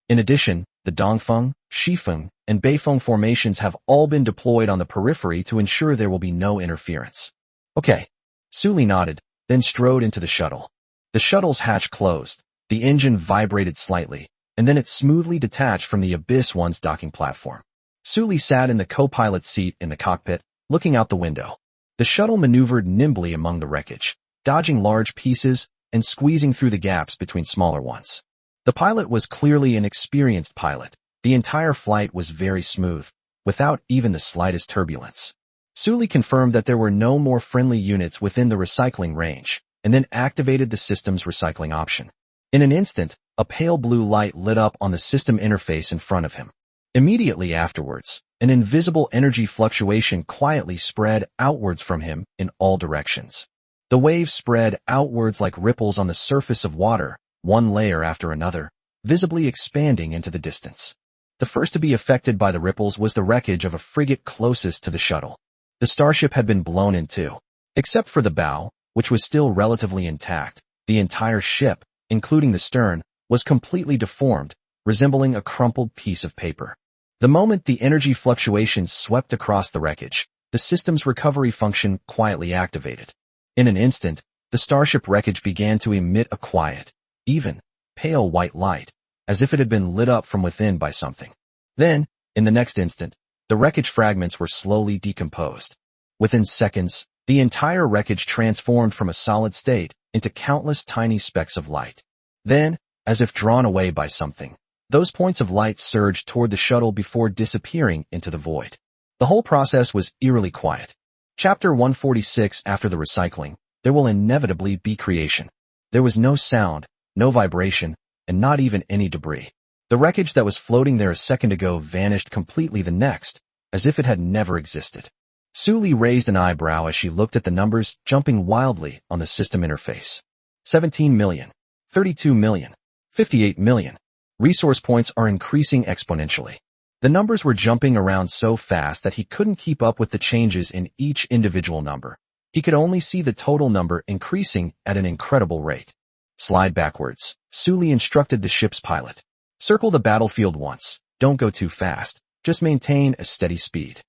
In addition, the Dongfeng, Shifeng, and Beifeng formations have all been deployed on the periphery to ensure there will be no interference." "Okay." Sully nodded, then strode into the shuttle. The shuttle's hatch closed, the engine vibrated slightly, and then it smoothly detached from the Abyss One's docking platform. Sully sat in the co-pilot seat in the cockpit, looking out the window. The shuttle maneuvered nimbly among the wreckage, dodging large pieces and squeezing through the gaps between smaller ones. The pilot was clearly an experienced pilot. The entire flight was very smooth, without even the slightest turbulence. Sully confirmed that there were no more friendly units within the recycling range, and then activated the system's recycling option. In an instant, a pale blue light lit up on the system interface in front of him. Immediately afterwards, an invisible energy fluctuation quietly spread outwards from him in all directions. The waves spread outwards like ripples on the surface of water, one layer after another, visibly expanding into the distance. The first to be affected by the ripples was the wreckage of a frigate closest to the shuttle. The starship had been blown in two. Except for the bow, which was still relatively intact, the entire ship, including the stern, was completely deformed, resembling a crumpled piece of paper. The moment the energy fluctuations swept across the wreckage, the system's recovery function quietly activated. In an instant, the starship wreckage began to emit a quiet, even, pale white light, as if it had been lit up from within by something. Then, in the next instant, the wreckage fragments were slowly decomposed. Within seconds, the entire wreckage transformed from a solid state into countless tiny specks of light. Then, as if drawn away by something, those points of light surged toward the shuttle before disappearing into the void. The whole process was eerily quiet. Chapter 146. After the recycling, there will inevitably be creation. There was no sound, no vibration, and not even any debris. The wreckage that was floating there a second ago vanished completely the next, as if it had never existed. Sully raised an eyebrow as she looked at the numbers jumping wildly on the system interface. 17 million, 32 million, 58 million. Resource points are increasing exponentially. The numbers were jumping around so fast that he couldn't keep up with the changes in each individual number. He could only see the total number increasing at an incredible rate. Slide backwards, Sully instructed the ship's pilot. Circle the battlefield once. Don't go too fast. Just maintain a steady speed.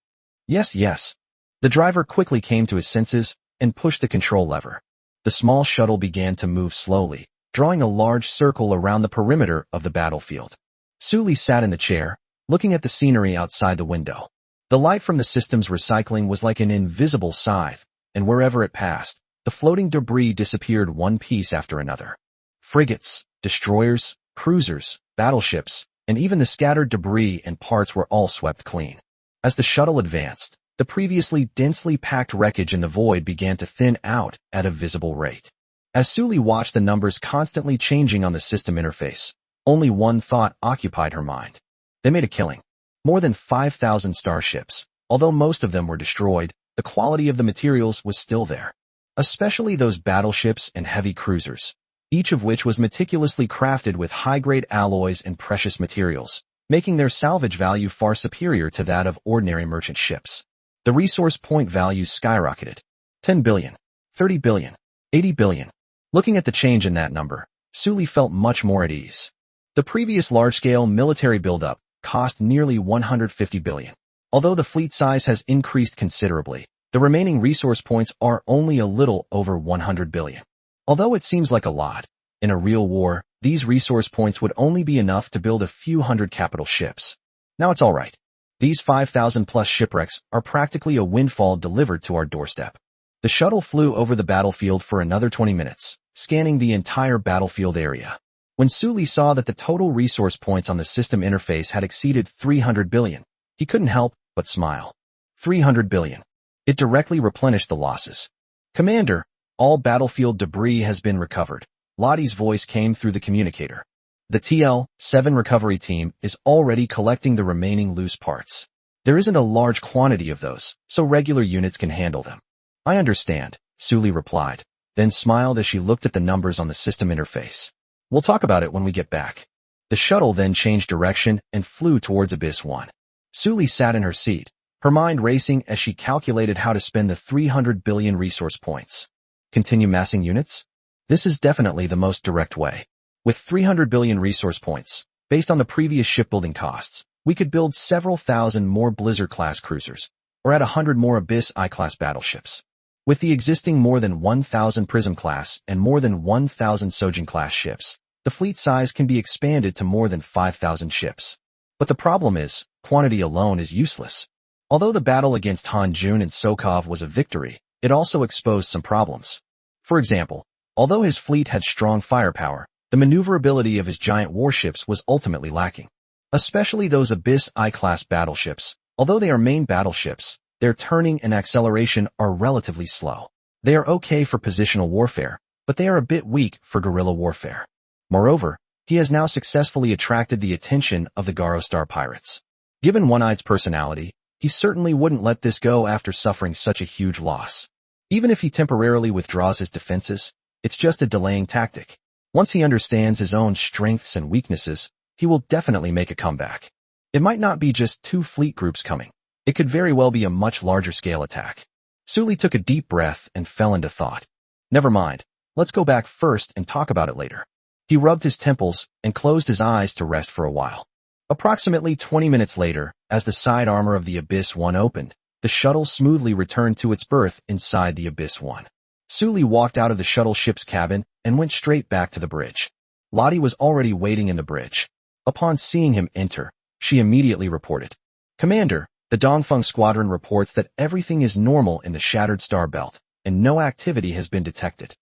Yes, yes. The driver quickly came to his senses and pushed the control lever. The small shuttle began to move slowly, drawing a large circle around the perimeter of the battlefield. Sully sat in the chair, looking at the scenery outside the window. The light from the system's recycling was like an invisible scythe, and wherever it passed, the floating debris disappeared one piece after another. Frigates, destroyers, cruisers, battleships, and even the scattered debris and parts were all swept clean. As the shuttle advanced, the previously densely packed wreckage in the void began to thin out at a visible rate. As Sully watched the numbers constantly changing on the system interface, only one thought occupied her mind. They made a killing. More than 5,000 starships. Although most of them were destroyed, the quality of the materials was still there. Especially those battleships and heavy cruisers, each of which was meticulously crafted with high-grade alloys and precious materials, making their salvage value far superior to that of ordinary merchant ships. The resource point values skyrocketed. 10 billion, 30 billion, 80 billion. Looking at the change in that number, Sully felt much more at ease. The previous large-scale military buildup cost nearly 150 billion. Although the fleet size has increased considerably, the remaining resource points are only a little over 100 billion. Although it seems like a lot, in a real war, these resource points would only be enough to build a few hundred capital ships. Now it's all right. These 5,000-plus shipwrecks are practically a windfall delivered to our doorstep. The shuttle flew over the battlefield for another 20 minutes, scanning the entire battlefield area. When Sully saw that the total resource points on the system interface had exceeded 300 billion, he couldn't help but smile. 300 billion. It directly replenished the losses. Commander, all battlefield debris has been recovered. Lottie's voice came through the communicator. The TL-7 recovery team is already collecting the remaining loose parts. There isn't a large quantity of those, so regular units can handle them. I understand, Sully replied, then smiled as she looked at the numbers on the system interface. We'll talk about it when we get back. The shuttle then changed direction and flew towards Abyss 1. Sully sat in her seat, her mind racing as she calculated how to spend the 300 billion resource points. Continue massing units? This is definitely the most direct way. With 300 billion resource points, based on the previous shipbuilding costs, we could build several thousand more Blizzard-class cruisers, or add 100 more Abyss I-class battleships. With the existing more than 1,000 Prism-class and more than 1,000 Sojin-class ships, the fleet size can be expanded to more than 5,000 ships. But the problem is, quantity alone is useless. Although the battle against Han Jun and Sokov was a victory, it also exposed some problems. For example, although his fleet had strong firepower, the maneuverability of his giant warships was ultimately lacking. Especially those Abyss I-class battleships. Although they are main battleships, their turning and acceleration are relatively slow. They are okay for positional warfare, but they are a bit weak for guerrilla warfare. Moreover, he has now successfully attracted the attention of the Garo Star pirates. Given One-Eye's personality, he certainly wouldn't let this go after suffering such a huge loss. Even if he temporarily withdraws his defenses, it's just a delaying tactic. Once he understands his own strengths and weaknesses, he will definitely make a comeback. It might not be just 2 fleet groups coming. It could very well be a much larger scale attack. Suli took a deep breath and fell into thought. Never mind, let's go back first and talk about it later. He rubbed his temples and closed his eyes to rest for a while. Approximately 20 minutes later, as the side armor of the Abyss 1 opened, the shuttle smoothly returned to its berth inside the Abyss 1. Suli walked out of the shuttle ship's cabin and went straight back to the bridge. Lottie was already waiting in the bridge. Upon seeing him enter, she immediately reported. Commander, the Dongfeng Squadron reports that everything is normal in the Shattered Star Belt, and no activity has been detected.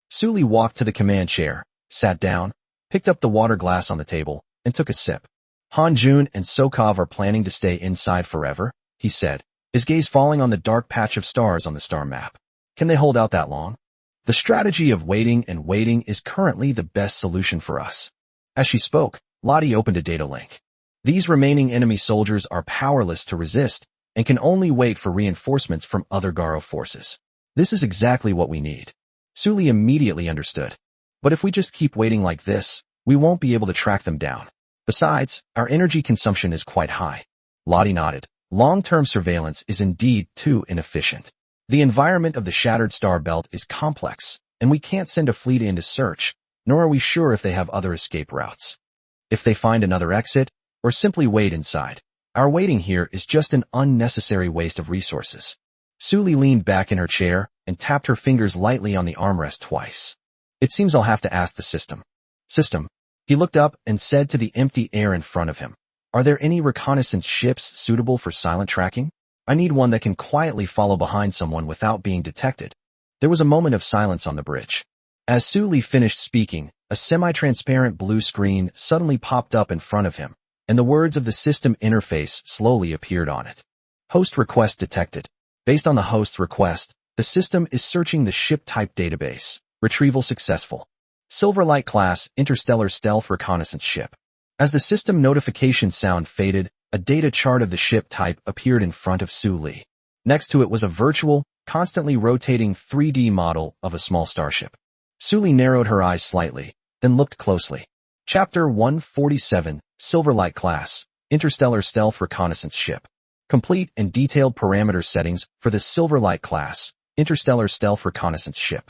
Suli walked to the command chair, sat down, picked up the water glass on the table, and took a sip. Han Jun and Sokov are planning to stay inside forever, he said, his gaze falling on the dark patch of stars on the star map. Can they hold out that long? The strategy of waiting and waiting is currently the best solution for us. As she spoke, Lottie opened a data link. These remaining enemy soldiers are powerless to resist and can only wait for reinforcements from other Garo forces. This is exactly what we need. Suli immediately understood. But if we just keep waiting like this, we won't be able to track them down. Besides, our energy consumption is quite high. Lottie nodded. Long-term surveillance is indeed too inefficient. The environment of the Shattered Star Belt is complex, and we can't send a fleet in to search, nor are we sure if they have other escape routes. If they find another exit, or simply wait inside, our waiting here is just an unnecessary waste of resources. Suli leaned back in her chair and tapped her fingers lightly on the armrest twice. It seems I'll have to ask the system. System. He looked up and said to the empty air in front of him, are there any reconnaissance ships suitable for silent tracking? I need one that can quietly follow behind someone without being detected. There was a moment of silence on the bridge. As Suli finished speaking, a semi-transparent blue screen suddenly popped up in front of him, and the words of the system interface slowly appeared on it. Host request detected. Based on the host's request, the system is searching the ship type database. Retrieval successful. Silverlight class interstellar stealth reconnaissance ship. As the system notification sound faded, a data chart of the ship type appeared in front of Suli. Next to it was a virtual, constantly rotating 3D model of a small starship. Suli narrowed her eyes slightly, then looked closely. Chapter 147, Silverlight class, interstellar stealth reconnaissance ship. Complete and detailed parameter settings for the Silverlight class, interstellar stealth reconnaissance ship.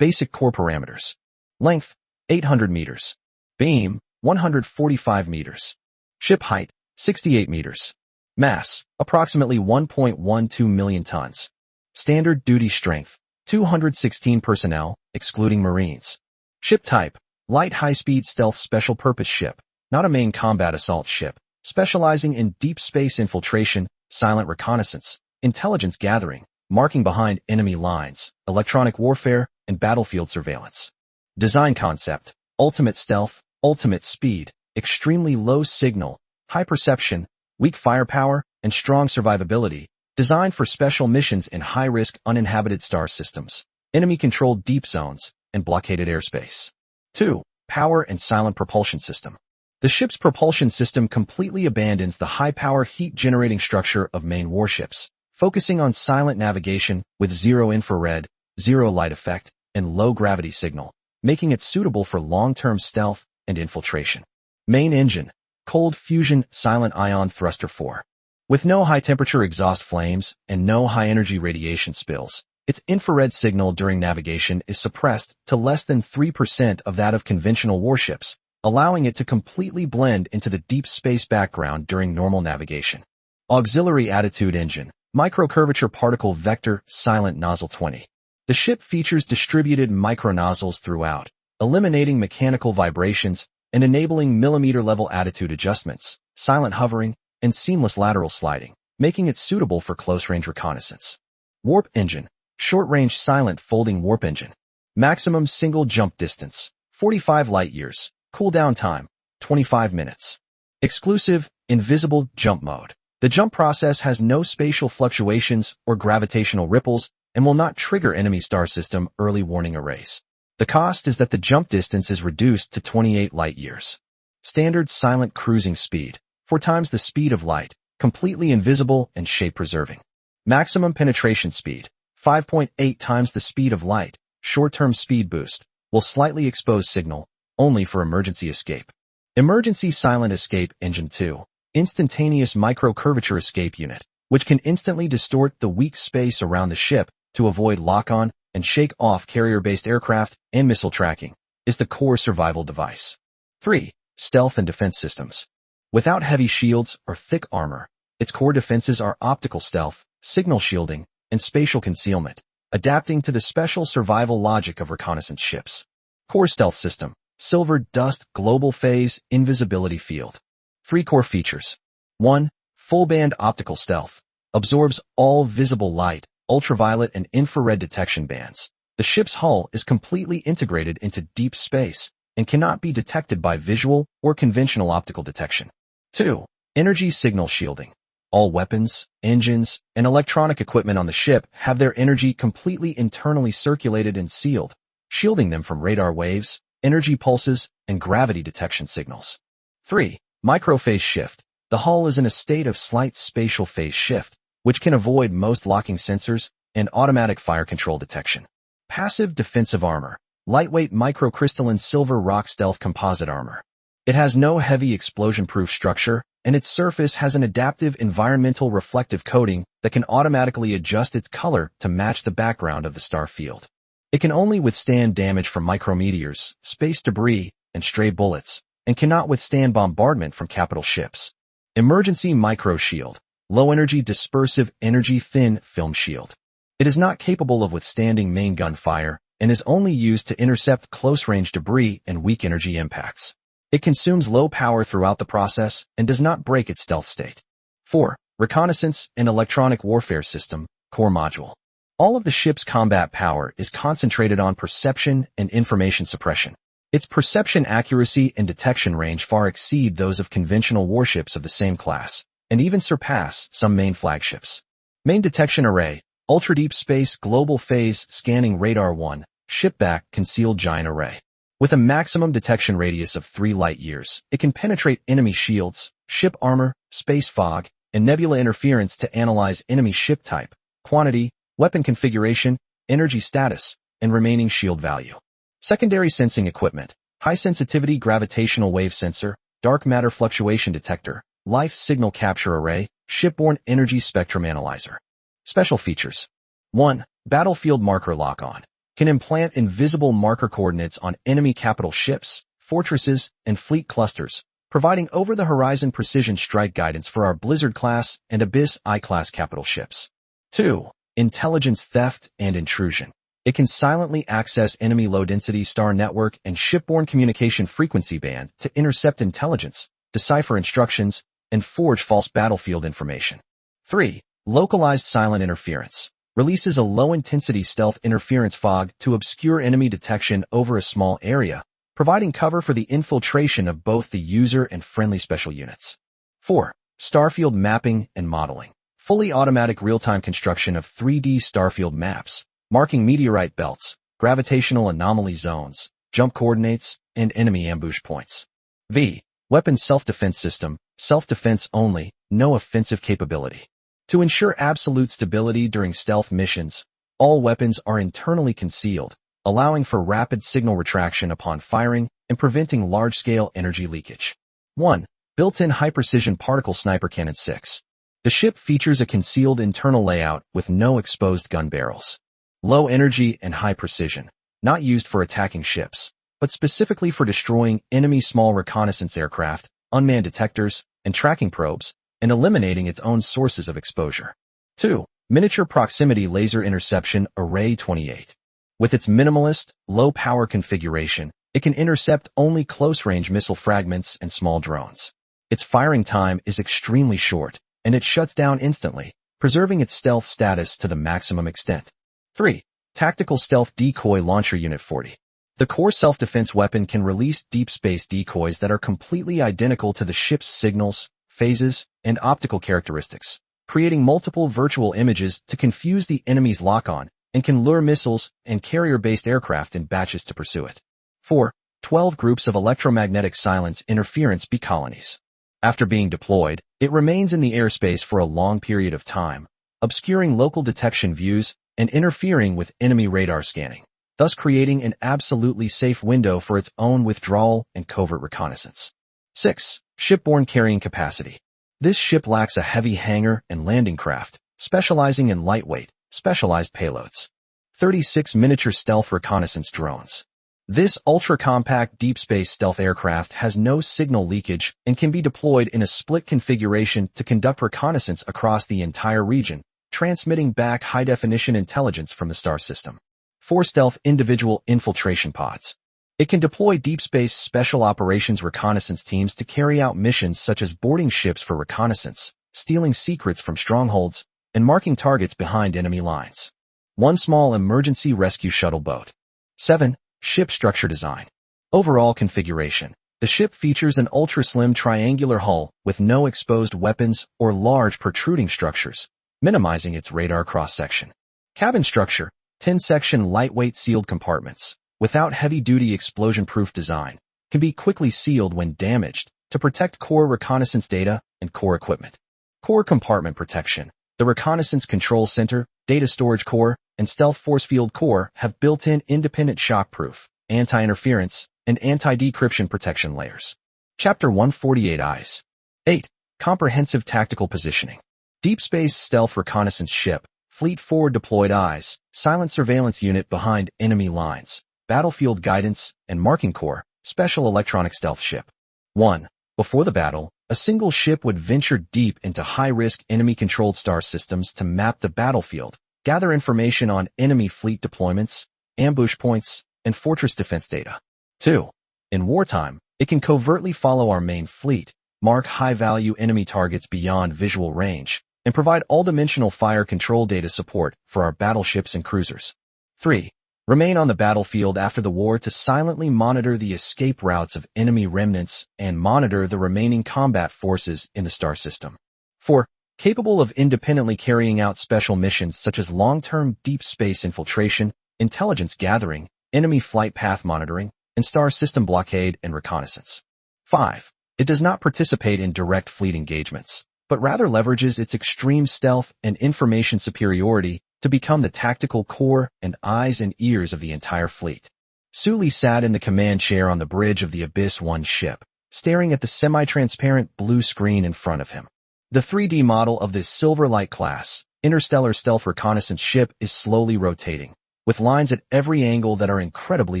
Basic core parameters. Length, 800 meters. Beam, 145 meters. Ship height, 68 meters. Mass, approximately 1.12 million tons. Standard duty strength, 216 personnel, excluding Marines. Ship type, light high-speed stealth special purpose ship, not a main combat assault ship, specializing in deep space infiltration, silent reconnaissance, intelligence gathering, marking behind enemy lines, electronic warfare, and battlefield surveillance. Design concept, ultimate stealth, ultimate speed, extremely low signal, high perception, weak firepower, and strong survivability, designed for special missions in high-risk uninhabited star systems, enemy-controlled deep zones, and blockaded airspace. 2. Power and silent propulsion system. The ship's propulsion system completely abandons the high-power heat-generating structure of main warships, focusing on silent navigation with zero infrared, zero light effect, and low gravity signal, making it suitable for long-term stealth and infiltration. Main engine, cold fusion silent ion thruster 4. With no high-temperature exhaust flames and no high-energy radiation spills, its infrared signal during navigation is suppressed to less than 3% of that of conventional warships, allowing it to completely blend into the deep space background during normal navigation. Auxiliary attitude engine, microcurvature particle vector silent nozzle 20. The ship features distributed micronozzles throughout, eliminating mechanical vibrations and enabling millimeter-level attitude adjustments, silent hovering, and seamless lateral sliding, making it suitable for close-range reconnaissance. Warp engine, short-range silent folding warp engine. Maximum single jump distance, 45 light-years. Cooldown time, 25 minutes. Exclusive, invisible jump mode. The jump process has no spatial fluctuations or gravitational ripples and will not trigger enemy star system early warning arrays. The cost is that the jump distance is reduced to 28 light-years. Standard silent cruising speed, 4 times the speed of light, completely invisible and shape-preserving. Maximum penetration speed, 5.8 times the speed of light, short-term speed boost, will slightly expose signal, only for emergency escape. Emergency silent escape engine 2, instantaneous micro-curvature escape unit, which can instantly distort the weak space around the ship to avoid lock-on and shake-off carrier-based aircraft and missile tracking, is the core survival device. 3. Stealth and defense systems. Without heavy shields or thick armor, its core defenses are optical stealth, signal shielding, and spatial concealment, adapting to the special survival logic of reconnaissance ships. Core stealth system, silver dust global phase invisibility field. 3 core features. 1. Full-band optical stealth, absorbs all visible light, ultraviolet and infrared detection bands. The ship's hull is completely integrated into deep space and cannot be detected by visual or conventional optical detection. 2. Energy signal shielding. All weapons, engines, and electronic equipment on the ship have their energy completely internally circulated and sealed, shielding them from radar waves, energy pulses, and gravity detection signals. 3. Microphase shift. The hull is in a state of slight spatial phase shift, which can avoid most locking sensors and automatic fire control detection. Passive defensive armor. Lightweight microcrystalline silver rock stealth composite armor. It has no heavy explosion-proof structure, and its surface has an adaptive environmental reflective coating that can automatically adjust its color to match the background of the star field. It can only withstand damage from micrometeors, space debris, and stray bullets, and cannot withstand bombardment from capital ships. Emergency micro shield. Low-energy dispersive energy thin film shield. It is not capable of withstanding main gun fire and is only used to intercept close-range debris and weak energy impacts. It consumes low power throughout the process and does not break its stealth state. 4. Reconnaissance and electronic warfare system, core module. All of the ship's combat power is concentrated on perception and information suppression. Its perception accuracy and detection range far exceed those of conventional warships of the same class, and even surpass some main flagships. Main detection array, ultra-deep space global phase scanning radar 1, shipback concealed giant array. With a maximum detection radius of 3 light-years, it can penetrate enemy shields, ship armor, space fog, and nebula interference to analyze enemy ship type, quantity, weapon configuration, energy status, and remaining shield value. Secondary sensing equipment, high-sensitivity gravitational wave sensor, dark matter fluctuation detector, life signal capture array, shipborne energy spectrum analyzer. Special features. 1. Battlefield marker lock-on. Can implant invisible marker coordinates on enemy capital ships, fortresses, and fleet clusters, providing over-the-horizon precision strike guidance for our Blizzard-class and Abyss I-class capital ships. 2. Intelligence theft and intrusion. It can silently access enemy low-density star network and shipborne communication frequency band to intercept intelligence, decipher instructions, and forge false battlefield information. 3. Localized silent interference. Releases a low-intensity stealth interference fog to obscure enemy detection over a small area, providing cover for the infiltration of both the user and friendly special units. 4. Starfield mapping and modeling. Fully automatic real-time construction of 3D starfield maps, marking meteorite belts, gravitational anomaly zones, jump coordinates, and enemy ambush points. V. Weapon self-defense system, self-defense only, no offensive capability. To ensure absolute stability during stealth missions, all weapons are internally concealed, allowing for rapid signal retraction upon firing and preventing large-scale energy leakage. 1. Built-in high-precision particle sniper cannon 6. The ship features a concealed internal layout with no exposed gun barrels. Low energy and high precision, not used for attacking ships, but specifically for destroying enemy small reconnaissance aircraft, unmanned detectors, and tracking probes, and eliminating its own sources of exposure. 2. Miniature Proximity Laser Interception Array 28. With its minimalist, low-power configuration, it can intercept only close-range missile fragments and small drones. Its firing time is extremely short, and it shuts down instantly, preserving its stealth status to the maximum extent. 3. Tactical Stealth Decoy Launcher Unit 40. The core self-defense weapon can release deep space decoys that are completely identical to the ship's signals, phases, and optical characteristics, creating multiple virtual images to confuse the enemy's lock-on, and can lure missiles and carrier-based aircraft in batches to pursue it. 4. 12 groups of electromagnetic silence interference B colonies. After being deployed, it remains in the airspace for a long period of time, obscuring local detection views and interfering with enemy radar scanning, thus creating an absolutely safe window for its own withdrawal and covert reconnaissance. 6. Shipborne Carrying Capacity. This ship lacks a heavy hangar and landing craft, specializing in lightweight, specialized payloads. 36 Miniature Stealth Reconnaissance Drones. This ultra-compact deep space stealth aircraft has no signal leakage and can be deployed in a split configuration to conduct reconnaissance across the entire region, transmitting back high-definition intelligence from the star system. 4 Stealth Individual Infiltration Pods. It can deploy deep space special operations reconnaissance teams to carry out missions such as boarding ships for reconnaissance, stealing secrets from strongholds, and marking targets behind enemy lines. 1 Small Emergency Rescue Shuttle Boat. 7. Ship Structure Design. Overall configuration. The ship features an ultra-slim triangular hull with no exposed weapons or large protruding structures, minimizing its radar cross-section. Cabin structure. 10-section lightweight sealed compartments, without heavy-duty explosion-proof design, can be quickly sealed when damaged to protect core reconnaissance data and core equipment. Core compartment protection. The Reconnaissance Control Center, Data Storage Core, and Stealth Force Field Core have built-in independent shockproof, anti-interference, and anti-decryption protection layers. Chapter 148 Eyes. 8. Comprehensive Tactical Positioning. Deep Space Stealth Reconnaissance Ship, Fleet Forward Deployed Eyes, Silent Surveillance Unit behind enemy lines, Battlefield Guidance, and Marking Corps, Special Electronic Stealth Ship. 1. Before the battle, a single ship would venture deep into high-risk enemy-controlled star systems to map the battlefield, gather information on enemy fleet deployments, ambush points, and fortress defense data. 2. In wartime, it can covertly follow our main fleet, mark high-value enemy targets beyond visual range, and provide all-dimensional fire control data support for our battleships and cruisers. 3. Remain on the battlefield after the war to silently monitor the escape routes of enemy remnants and monitor the remaining combat forces in the star system. 4. Capable of independently carrying out special missions such as long-term deep space infiltration, intelligence gathering, enemy flight path monitoring, and star system blockade and reconnaissance. 5. It does not participate in direct fleet engagements, but rather leverages its extreme stealth and information superiority to become the tactical core and eyes and ears of the entire fleet. Sully sat in the command chair on the bridge of the Abyss 1 ship, staring at the semi-transparent blue screen in front of him. The 3D model of this Silverlight class, interstellar stealth reconnaissance ship is slowly rotating, with lines at every angle that are incredibly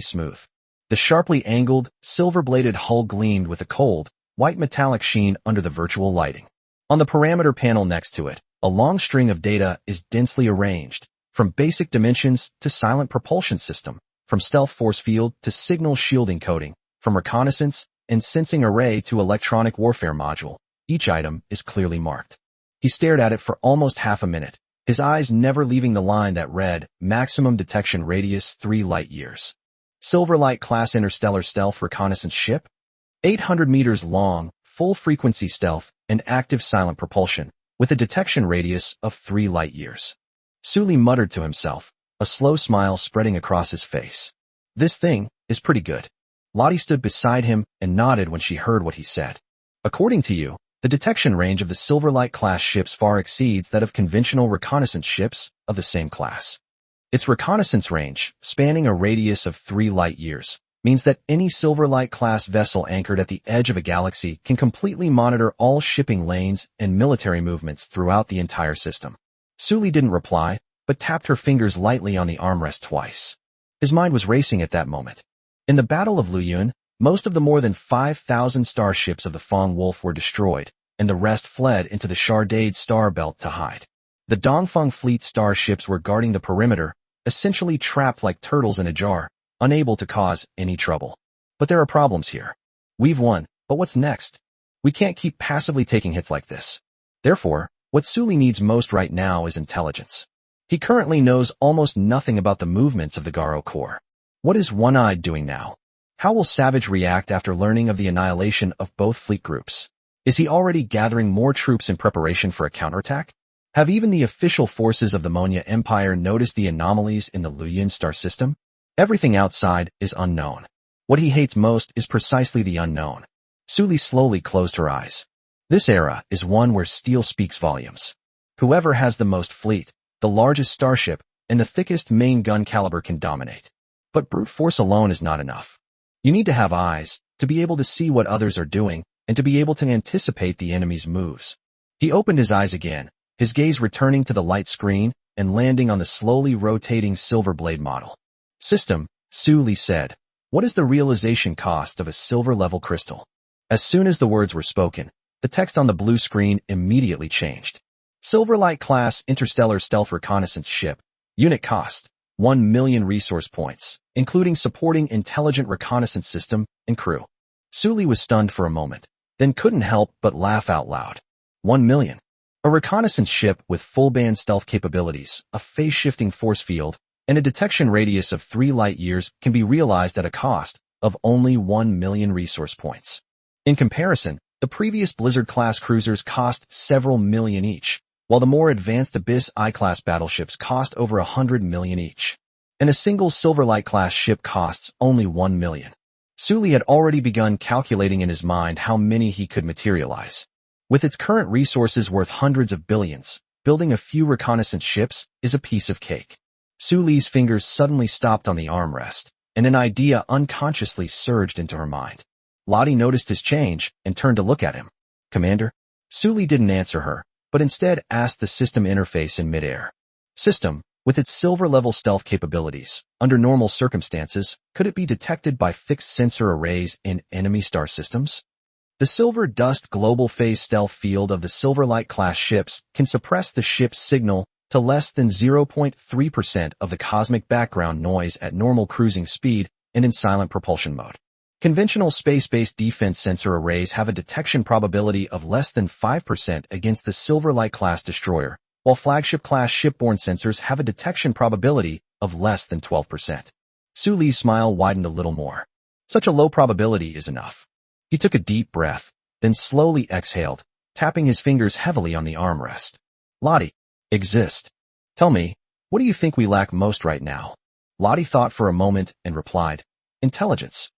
smooth. The sharply angled, silver-bladed hull gleamed with a cold, white metallic sheen under the virtual lighting. On the parameter panel next to it, a long string of data is densely arranged, from basic dimensions to silent propulsion system, from stealth force field to signal shielding coding, from reconnaissance and sensing array to electronic warfare module. Each item is clearly marked. He stared at it for almost half a minute, his eyes never leaving the line that read, maximum detection radius 3 light-years. Silverlight class interstellar stealth reconnaissance ship? 800 meters long, full-frequency stealth, and active silent propulsion, with a detection radius of 3 light-years. Sully muttered to himself, a slow smile spreading across his face. This thing is pretty good. Lottie stood beside him and nodded when she heard what he said. According to you, the detection range of the Silverlight-class ships far exceeds that of conventional reconnaissance ships of the same class. Its reconnaissance range, spanning a radius of 3 light-years, means that any Silverlight-class vessel anchored at the edge of a galaxy can completely monitor all shipping lanes and military movements throughout the entire system. Sully didn't reply, but tapped her fingers lightly on the armrest twice. His mind was racing at that moment. In the Battle of Luyun, most of the more than 5,000 starships of the Fong Wolf were destroyed, and the rest fled into the Shardade star belt to hide. The Dongfeng fleet starships were guarding the perimeter, essentially trapped like turtles in a jar, unable to cause any trouble. But there are problems here. We've won, but what's next? We can't keep passively taking hits like this. Therefore, What Suli needs most right now is intelligence. He currently knows almost nothing about the movements of the Garo core. What is One-Eyed doing now? How will Savage react after learning of the annihilation of both fleet groups? Is he already gathering more troops in preparation for a counterattack? Have even the official forces of the Manhwa Empire noticed the anomalies in the Luyun star system? Everything outside is unknown. What he hates most is precisely the unknown. Suli slowly closed her eyes. This era is one where steel speaks volumes. Whoever has the most fleet, the largest starship, and the thickest main gun caliber can dominate. But brute force alone is not enough. You need to have eyes, to be able to see what others are doing, and to be able to anticipate the enemy's moves. He opened his eyes again, his gaze returning to the light screen and landing on the slowly rotating silver blade model. System, Suli said. What is the realization cost of a silver-level crystal? As soon as the words were spoken, the text on the blue screen immediately changed. Silverlight class interstellar stealth reconnaissance ship. Unit cost, 1 million resource points, including supporting intelligent reconnaissance system and crew. Suli was stunned for a moment, then couldn't help but laugh out loud. 1 million. A reconnaissance ship with full-band stealth capabilities, a phase-shifting force field, and a detection radius of 3 light-years can be realized at a cost of only 1 million resource points. In comparison, the previous Blizzard-class cruisers cost several million each, while the more advanced Abyss I-class battleships cost over 100 million each. And a single Silverlight-class ship costs only 1 million. Suli had already begun calculating in his mind how many he could materialize. With its current resources worth hundreds of billions, building a few reconnaissance ships is a piece of cake. Suli's fingers suddenly stopped on the armrest, and an idea unconsciously surged into her mind. Lottie noticed his change and turned to look at him. Commander? Suli didn't answer her, but instead asked the system interface in midair. System, with its silver-level stealth capabilities, under normal circumstances, could it be detected by fixed sensor arrays in enemy star systems? The silver dust global phase stealth field of the Silverlight-class ships can suppress the ship's signal to less than 0.3% of the cosmic background noise at normal cruising speed and in silent propulsion mode. Conventional space-based defense sensor arrays have a detection probability of less than 5% against the Silverlight-class destroyer, while flagship-class shipborne sensors have a detection probability of less than 12%. Suli's smile widened a little more. Such a low probability is enough. He took a deep breath, then slowly exhaled, tapping his fingers heavily on the armrest. Lottie, exist. Tell me, what do you think we lack most right now? Lottie thought for a moment and replied, intelligence.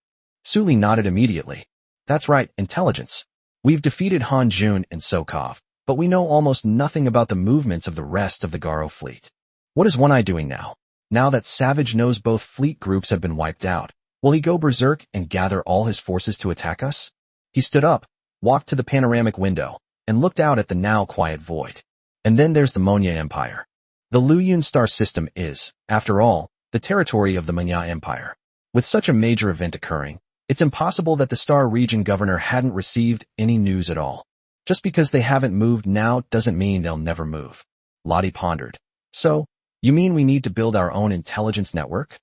Suli nodded immediately. That's right, intelligence. We've defeated Han Jun and Sokov, but we know almost nothing about the movements of the rest of the Garo fleet. What is One-Eye doing now? Now that Savage knows both fleet groups have been wiped out, will he go berserk and gather all his forces to attack us? He stood up, walked to the panoramic window, and looked out at the now quiet void. And then there's the Manhwa Empire. The Luyun star system is, after all, the territory of the Manhwa Empire. With such a major event occurring, it's impossible that the star region governor hadn't received any news at all. Just because they haven't moved now doesn't mean they'll never move. Lottie pondered. So, you mean we need to build our own intelligence network?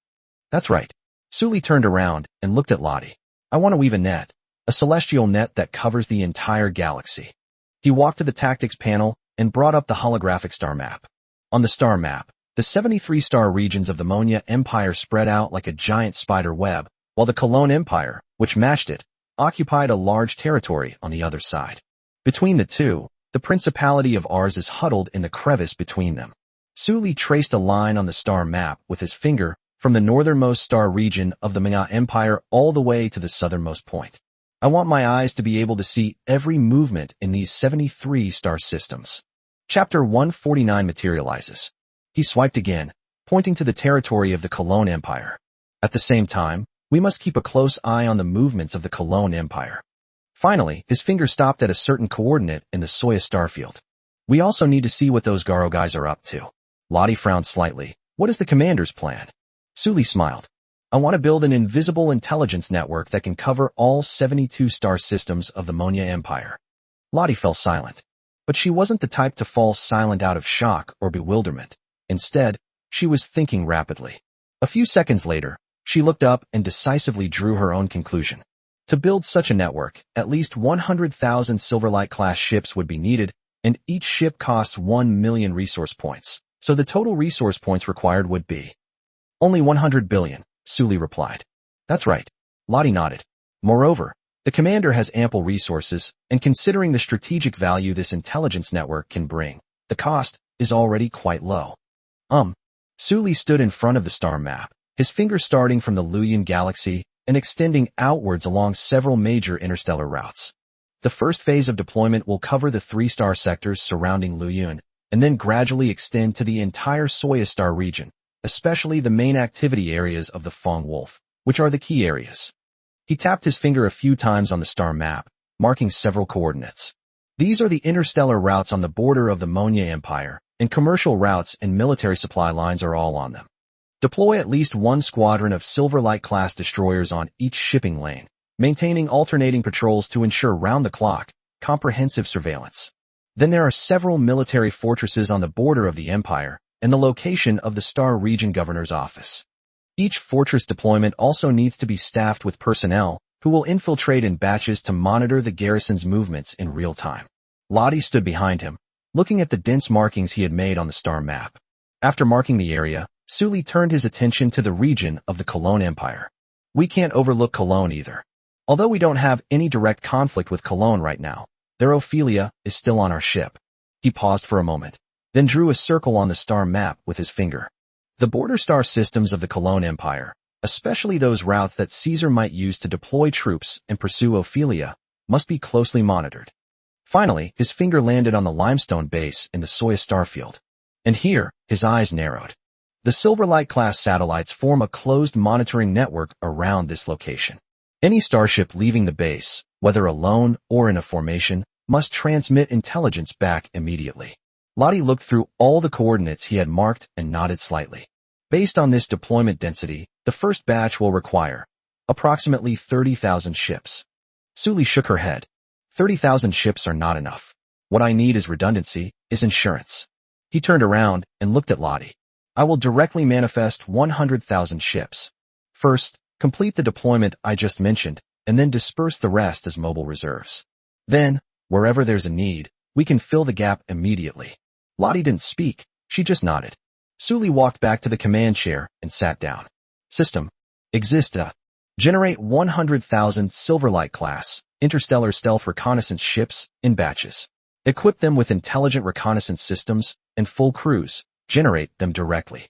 That's right. Suli turned around and looked at Lottie. I want to weave a net, a celestial net that covers the entire galaxy. He walked to the tactics panel and brought up the holographic star map. On the star map, the 73 star regions of the Manhwa Empire spread out like a giant spider web, while the Cologne Empire, which matched it, occupied a large territory on the other side. Between the two, the Principality of Ars is huddled in the crevice between them. Suli traced a line on the star map with his finger from the northernmost star region of the Manhwa Empire all the way to the southernmost point. I want my eyes to be able to see every movement in these 73 star systems. Chapter 149 materializes. He swiped again, pointing to the territory of the Cologne Empire. At the same time, we must keep a close eye on the movements of the Cologne Empire. Finally, his finger stopped at a certain coordinate in the Soyuz starfield. We also need to see what those Garo guys are up to. Lottie frowned slightly. What is the commander's plan? Suli smiled. I want to build an invisible intelligence network that can cover all 72 star systems of the Manhwa Empire. Lottie fell silent. But she wasn't the type to fall silent out of shock or bewilderment. Instead, she was thinking rapidly. A few seconds later, she looked up and decisively drew her own conclusion. To build such a network, at least 100,000 Silverlight-class ships would be needed, and each ship costs 1 million resource points, so the total resource points required would be only 100 billion, Sully replied. That's right. Lottie nodded. Moreover, the commander has ample resources, and considering the strategic value this intelligence network can bring, the cost is already quite low. Sully stood in front of the star map, his finger starting from the Luyan galaxy and extending outwards along several major interstellar routes. The first phase of deployment will cover the 3-star sectors surrounding Luyan, and then gradually extend to the entire Soya star region, especially the main activity areas of the Fong Wolf, which are the key areas. He tapped his finger a few times on the star map, marking several coordinates. These are the interstellar routes on the border of the Monya Empire, and commercial routes and military supply lines are all on them. Deploy at least one squadron of Silverlight-class destroyers on each shipping lane, maintaining alternating patrols to ensure round-the-clock, comprehensive surveillance. Then there are several military fortresses on the border of the Empire, and the location of the Star Region Governor's office. Each fortress deployment also needs to be staffed with personnel who will infiltrate in batches to monitor the garrison's movements in real time. Lottie stood behind him, looking at the dense markings he had made on the star map. After marking the area, Sully turned his attention to the region of the Cologne Empire. We can't overlook Cologne either. Although we don't have any direct conflict with Cologne right now, their Ophelia is still on our ship. He paused for a moment, then drew a circle on the star map with his finger. The border star systems of the Cologne Empire, especially those routes that Caesar might use to deploy troops and pursue Ophelia, must be closely monitored. Finally, his finger landed on the limestone base in the Soya starfield. And here, his eyes narrowed. The Silverlight-class satellites form a closed monitoring network around this location. Any starship leaving the base, whether alone or in a formation, must transmit intelligence back immediately. Lottie looked through all the coordinates he had marked and nodded slightly. Based on this deployment density, the first batch will require approximately 30,000 ships. Sully shook her head. 30,000 ships are not enough. What I need is redundancy, is insurance. He turned around and looked at Lottie. I will directly manifest 100,000 ships. First, complete the deployment I just mentioned, and then disperse the rest as mobile reserves. Then, wherever there's a need, we can fill the gap immediately. Lottie didn't speak, she just nodded. Sully walked back to the command chair and sat down. System. Exista. Generate 100,000 Silverlight-class, interstellar stealth reconnaissance ships in batches. Equip them with intelligent reconnaissance systems and full crews. Generate them directly.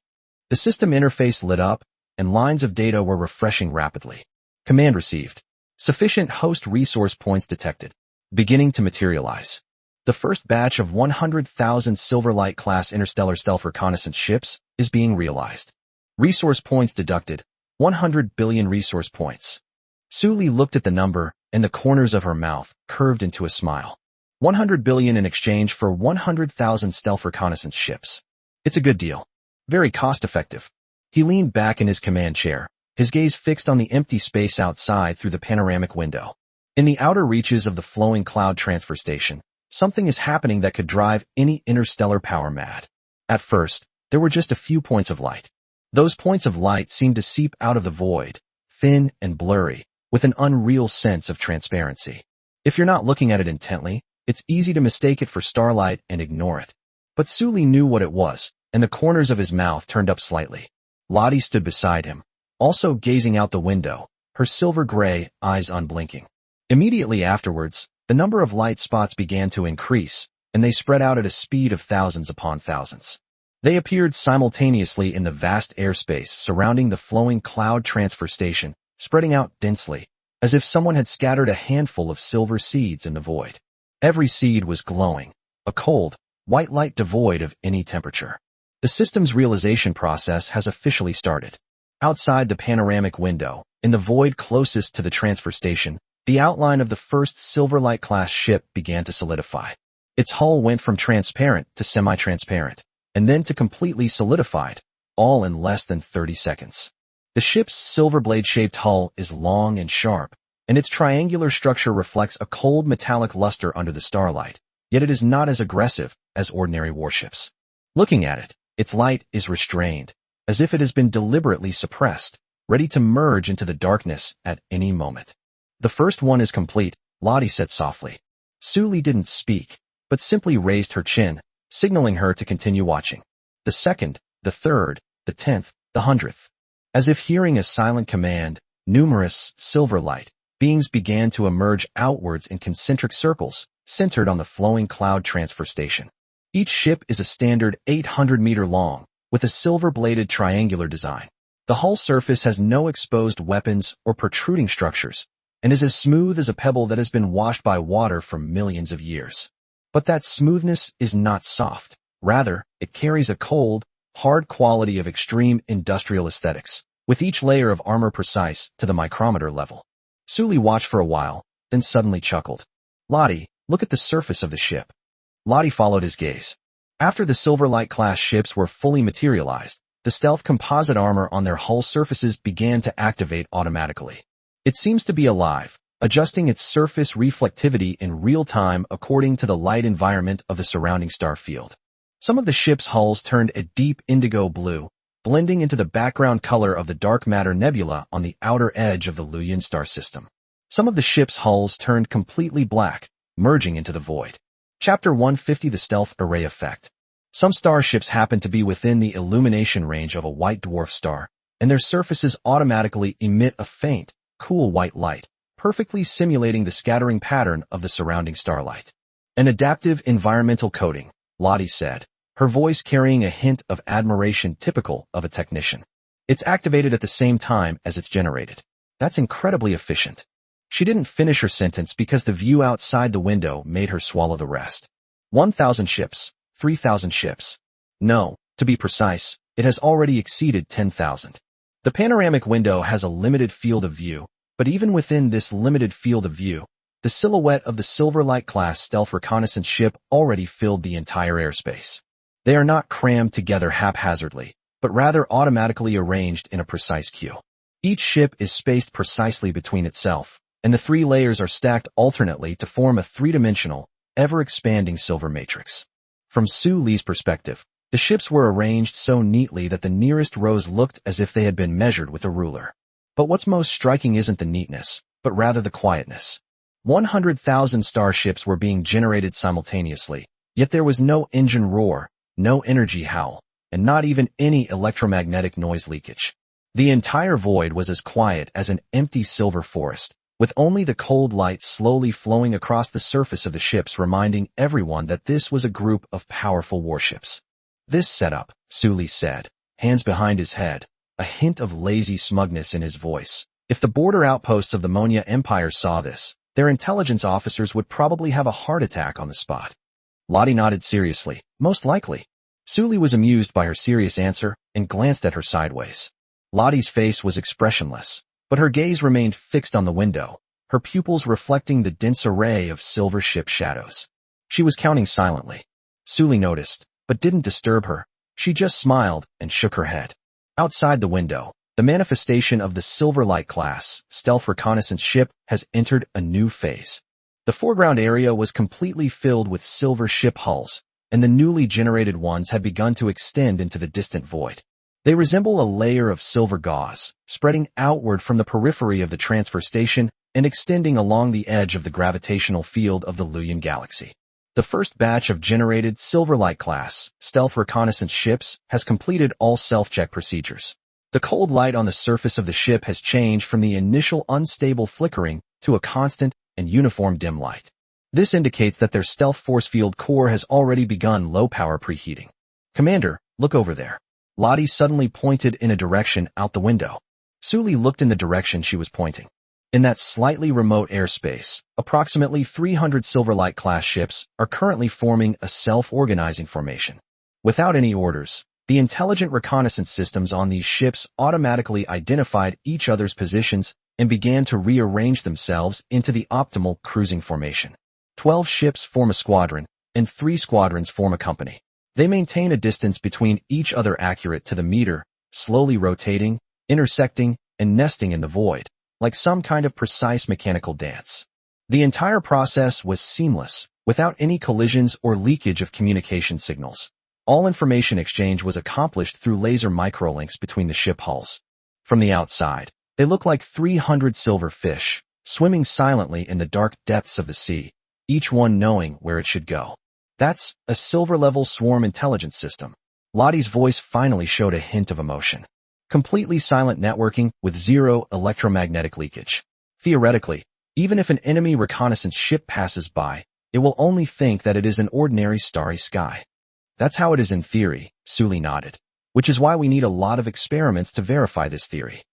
The system interface lit up, and lines of data were refreshing rapidly. Command received. Sufficient host resource points detected. Beginning to materialize. The first batch of 100,000 Silverlight-class interstellar stealth reconnaissance ships is being realized. Resource points deducted. 100 billion resource points. Sully looked at the number, and the corners of her mouth curved into a smile. 100 billion in exchange for 100,000 stealth reconnaissance ships. It's a good deal. Very cost-effective. He leaned back in his command chair, his gaze fixed on the empty space outside through the panoramic window. In the outer reaches of the flowing cloud transfer station, something is happening that could drive any interstellar power mad. At first, there were just a few points of light. Those points of light seemed to seep out of the void, thin and blurry, with an unreal sense of transparency. If you're not looking at it intently, it's easy to mistake it for starlight and ignore it. But Sully knew what it was, and the corners of his mouth turned up slightly. Lottie stood beside him, also gazing out the window, her silver-gray eyes unblinking. Immediately afterwards, the number of light spots began to increase, and they spread out at a speed of thousands upon thousands. They appeared simultaneously in the vast airspace surrounding the flowing cloud transfer station, spreading out densely, as if someone had scattered a handful of silver seeds in the void. Every seed was glowing, a cold, white light devoid of any temperature. The system's realization process has officially started. Outside the panoramic window, in the void closest to the transfer station, the outline of the first Silverlight-class ship began to solidify. Its hull went from transparent to semi-transparent, and then to completely solidified, all in less than 30 seconds. The ship's silver blade-shaped hull is long and sharp, and its triangular structure reflects a cold metallic luster under the starlight, yet it is not as aggressive as ordinary warships. Looking at it, its light is restrained, as if it has been deliberately suppressed, ready to merge into the darkness at any moment. The first one is complete, Lottie said softly. Sully didn't speak. but simply raised her chin, signaling her to continue watching. The second, the third, the 10th, the 100th. As if hearing a silent command, numerous, silver light beings began to emerge outwards in concentric circles, centered on the flowing cloud transfer station. Each ship is a standard 800-meter long, with a silver-bladed triangular design. The hull surface has no exposed weapons or protruding structures, and is as smooth as a pebble that has been washed by water for millions of years. But that smoothness is not soft. Rather, it carries a cold, hard quality of extreme industrial aesthetics, with each layer of armor precise to the micrometer level. Sully watched for a while, then suddenly chuckled. "Lottie, look at the surface of the ship." Lottie followed his gaze. After the Silverlight-class ships were fully materialized, the stealth composite armor on their hull surfaces began to activate automatically. It seems to be alive, adjusting its surface reflectivity in real time according to the light environment of the surrounding star field. Some of the ship's hulls turned a deep indigo blue, blending into the background color of the dark matter nebula on the outer edge of the Luyan star system. Some of the ship's hulls turned completely black, merging into the void. Chapter 150: The Stealth Array Effect. Some starships happen to be within the illumination range of a white dwarf star, and their surfaces automatically emit a faint, cool white light, perfectly simulating the scattering pattern of the surrounding starlight. "An adaptive environmental coating," Lottie said, her voice carrying a hint of admiration typical of a technician. "It's activated at the same time as it's generated. That's incredibly efficient." She didn't finish her sentence because the view outside the window made her swallow the rest. 1,000 ships, 3,000 ships. No, to be precise, it has already exceeded 10,000. The panoramic window has a limited field of view, but even within this limited field of view, the silhouette of the Silverlight-class stealth reconnaissance ship already filled the entire airspace. They are not crammed together haphazardly, but rather automatically arranged in a precise queue. Each ship is spaced precisely between itself, and the three layers are stacked alternately to form a three-dimensional, ever-expanding silver matrix. From Su Li's perspective, the ships were arranged so neatly that the nearest rows looked as if they had been measured with a ruler. But what's most striking isn't the neatness, but rather the quietness. 100,000 starships were being generated simultaneously, yet there was no engine roar, no energy howl, and not even any electromagnetic noise leakage. The entire void was as quiet as an empty silver forest, with only the cold light slowly flowing across the surface of the ships reminding everyone that this was a group of powerful warships. "This setup," Sully said, hands behind his head, a hint of lazy smugness in his voice. "If the border outposts of the Monya Empire saw this, their intelligence officers would probably have a heart attack on the spot." Lottie nodded seriously. "Most likely." Sully was amused by her serious answer and glanced at her sideways. Lottie's face was expressionless, but her gaze remained fixed on the window, her pupils reflecting the dense array of silver ship shadows. She was counting silently. Sully noticed, but didn't disturb her. She just smiled and shook her head. Outside the window, the manifestation of the Silverlight-class stealth reconnaissance ship has entered a new phase. The foreground area was completely filled with silver ship hulls, and the newly generated ones had begun to extend into the distant void. They resemble a layer of silver gauze, spreading outward from the periphery of the transfer station and extending along the edge of the gravitational field of the Luyan galaxy. The first batch of generated Silverlight-class stealth reconnaissance ships has completed all self-check procedures. The cold light on the surface of the ship has changed from the initial unstable flickering to a constant and uniform dim light. This indicates that their stealth force field core has already begun low-power preheating. "Commander, look over there." Lottie suddenly pointed in a direction out the window. Sully looked in the direction she was pointing. In that slightly remote airspace, approximately 300 Silverlight-class ships are currently forming a self-organizing formation. Without any orders, the intelligent reconnaissance systems on these ships automatically identified each other's positions and began to rearrange themselves into the optimal cruising formation. 12 ships form a squadron, and 3 squadrons form a company. They maintain a distance between each other accurate to the meter, slowly rotating, intersecting, and nesting in the void, like some kind of precise mechanical dance. The entire process was seamless, without any collisions or leakage of communication signals. All information exchange was accomplished through laser microlinks between the ship hulls. From the outside, they look like 300 silver fish, swimming silently in the dark depths of the sea, each one knowing where it should go. That's a silver-level swarm intelligence system. Lottie's voice finally showed a hint of emotion. Completely silent networking with zero electromagnetic leakage. Theoretically, even if an enemy reconnaissance ship passes by, it will only think that it is an ordinary starry sky. That's how it is in theory, Sully nodded. Which is why we need a lot of experiments to verify this theory.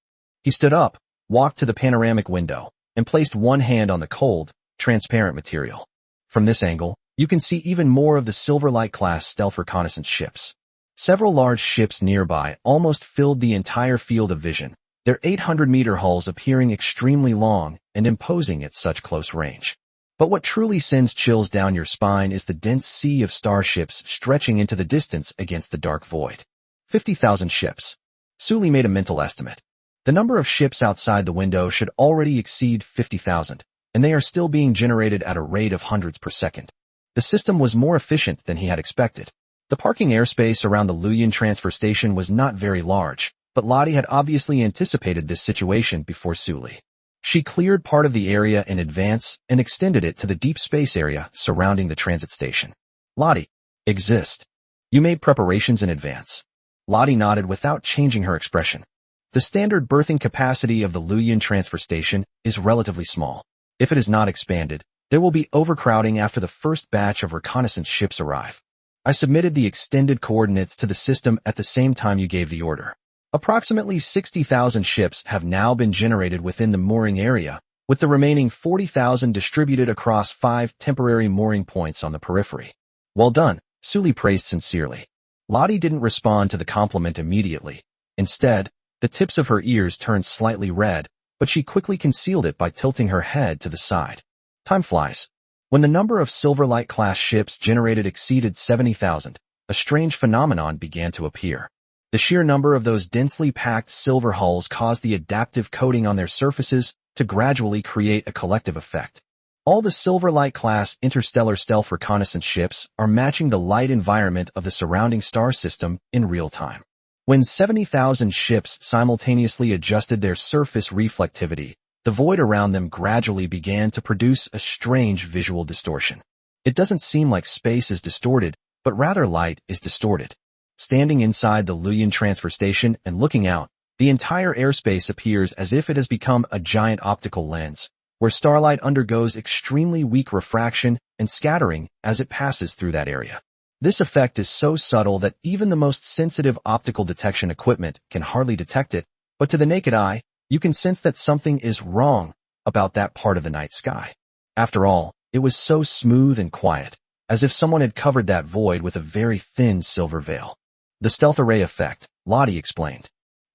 He stood up, walked to the panoramic window, and placed one hand on the cold, transparent material. From this angle, you can see even more of the Silverlight-class stealth reconnaissance ships. Several large ships nearby almost filled the entire field of vision, their 800-meter hulls appearing extremely long and imposing at such close range. But what truly sends chills down your spine is the dense sea of starships stretching into the distance against the dark void. 50,000 ships. Sully made a mental estimate. The number of ships outside the window should already exceed 50,000, and they are still being generated at a rate of hundreds per second. The system was more efficient than he had expected. The parking airspace around the Luyan transfer station was not very large, but Lottie had obviously anticipated this situation before Sully. She cleared part of the area in advance and extended it to the deep space area surrounding the transit station. Lottie, exist. You made preparations in advance. Lottie nodded without changing her expression. The standard berthing capacity of the Luyan transfer station is relatively small. If it is not expanded, there will be overcrowding after the first batch of reconnaissance ships arrive. I submitted the extended coordinates to the system at the same time you gave the order. Approximately 60,000 ships have now been generated within the mooring area, with the remaining 40,000 distributed across 5 temporary mooring points on the periphery. Well done, Sully praised sincerely. Lottie didn't respond to the compliment immediately. Instead, the tips of her ears turned slightly red, but she quickly concealed it by tilting her head to the side. Time flies. When the number of Silverlight-class ships generated exceeded 70,000, a strange phenomenon began to appear. The sheer number of those densely packed silver hulls caused the adaptive coating on their surfaces to gradually create a collective effect. All the Silverlight-class interstellar stealth reconnaissance ships are matching the light environment of the surrounding star system in real time. When 70,000 ships simultaneously adjusted their surface reflectivity, the void around them gradually began to produce a strange visual distortion. It doesn't seem like space is distorted, but rather light is distorted. Standing inside the Luyan transfer station and looking out, the entire airspace appears as if it has become a giant optical lens, where starlight undergoes extremely weak refraction and scattering as it passes through that area. This effect is so subtle that even the most sensitive optical detection equipment can hardly detect it, but to the naked eye, you can sense that something is wrong about that part of the night sky. After all, it was so smooth and quiet, as if someone had covered that void with a very thin silver veil. The stealth array effect, Lottie explained.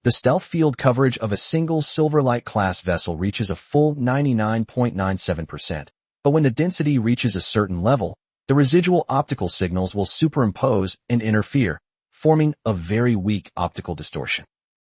The stealth field coverage of a single Silverlight-class vessel reaches a full 99.97%, but when the density reaches a certain level, the residual optical signals will superimpose and interfere, forming a very weak optical distortion.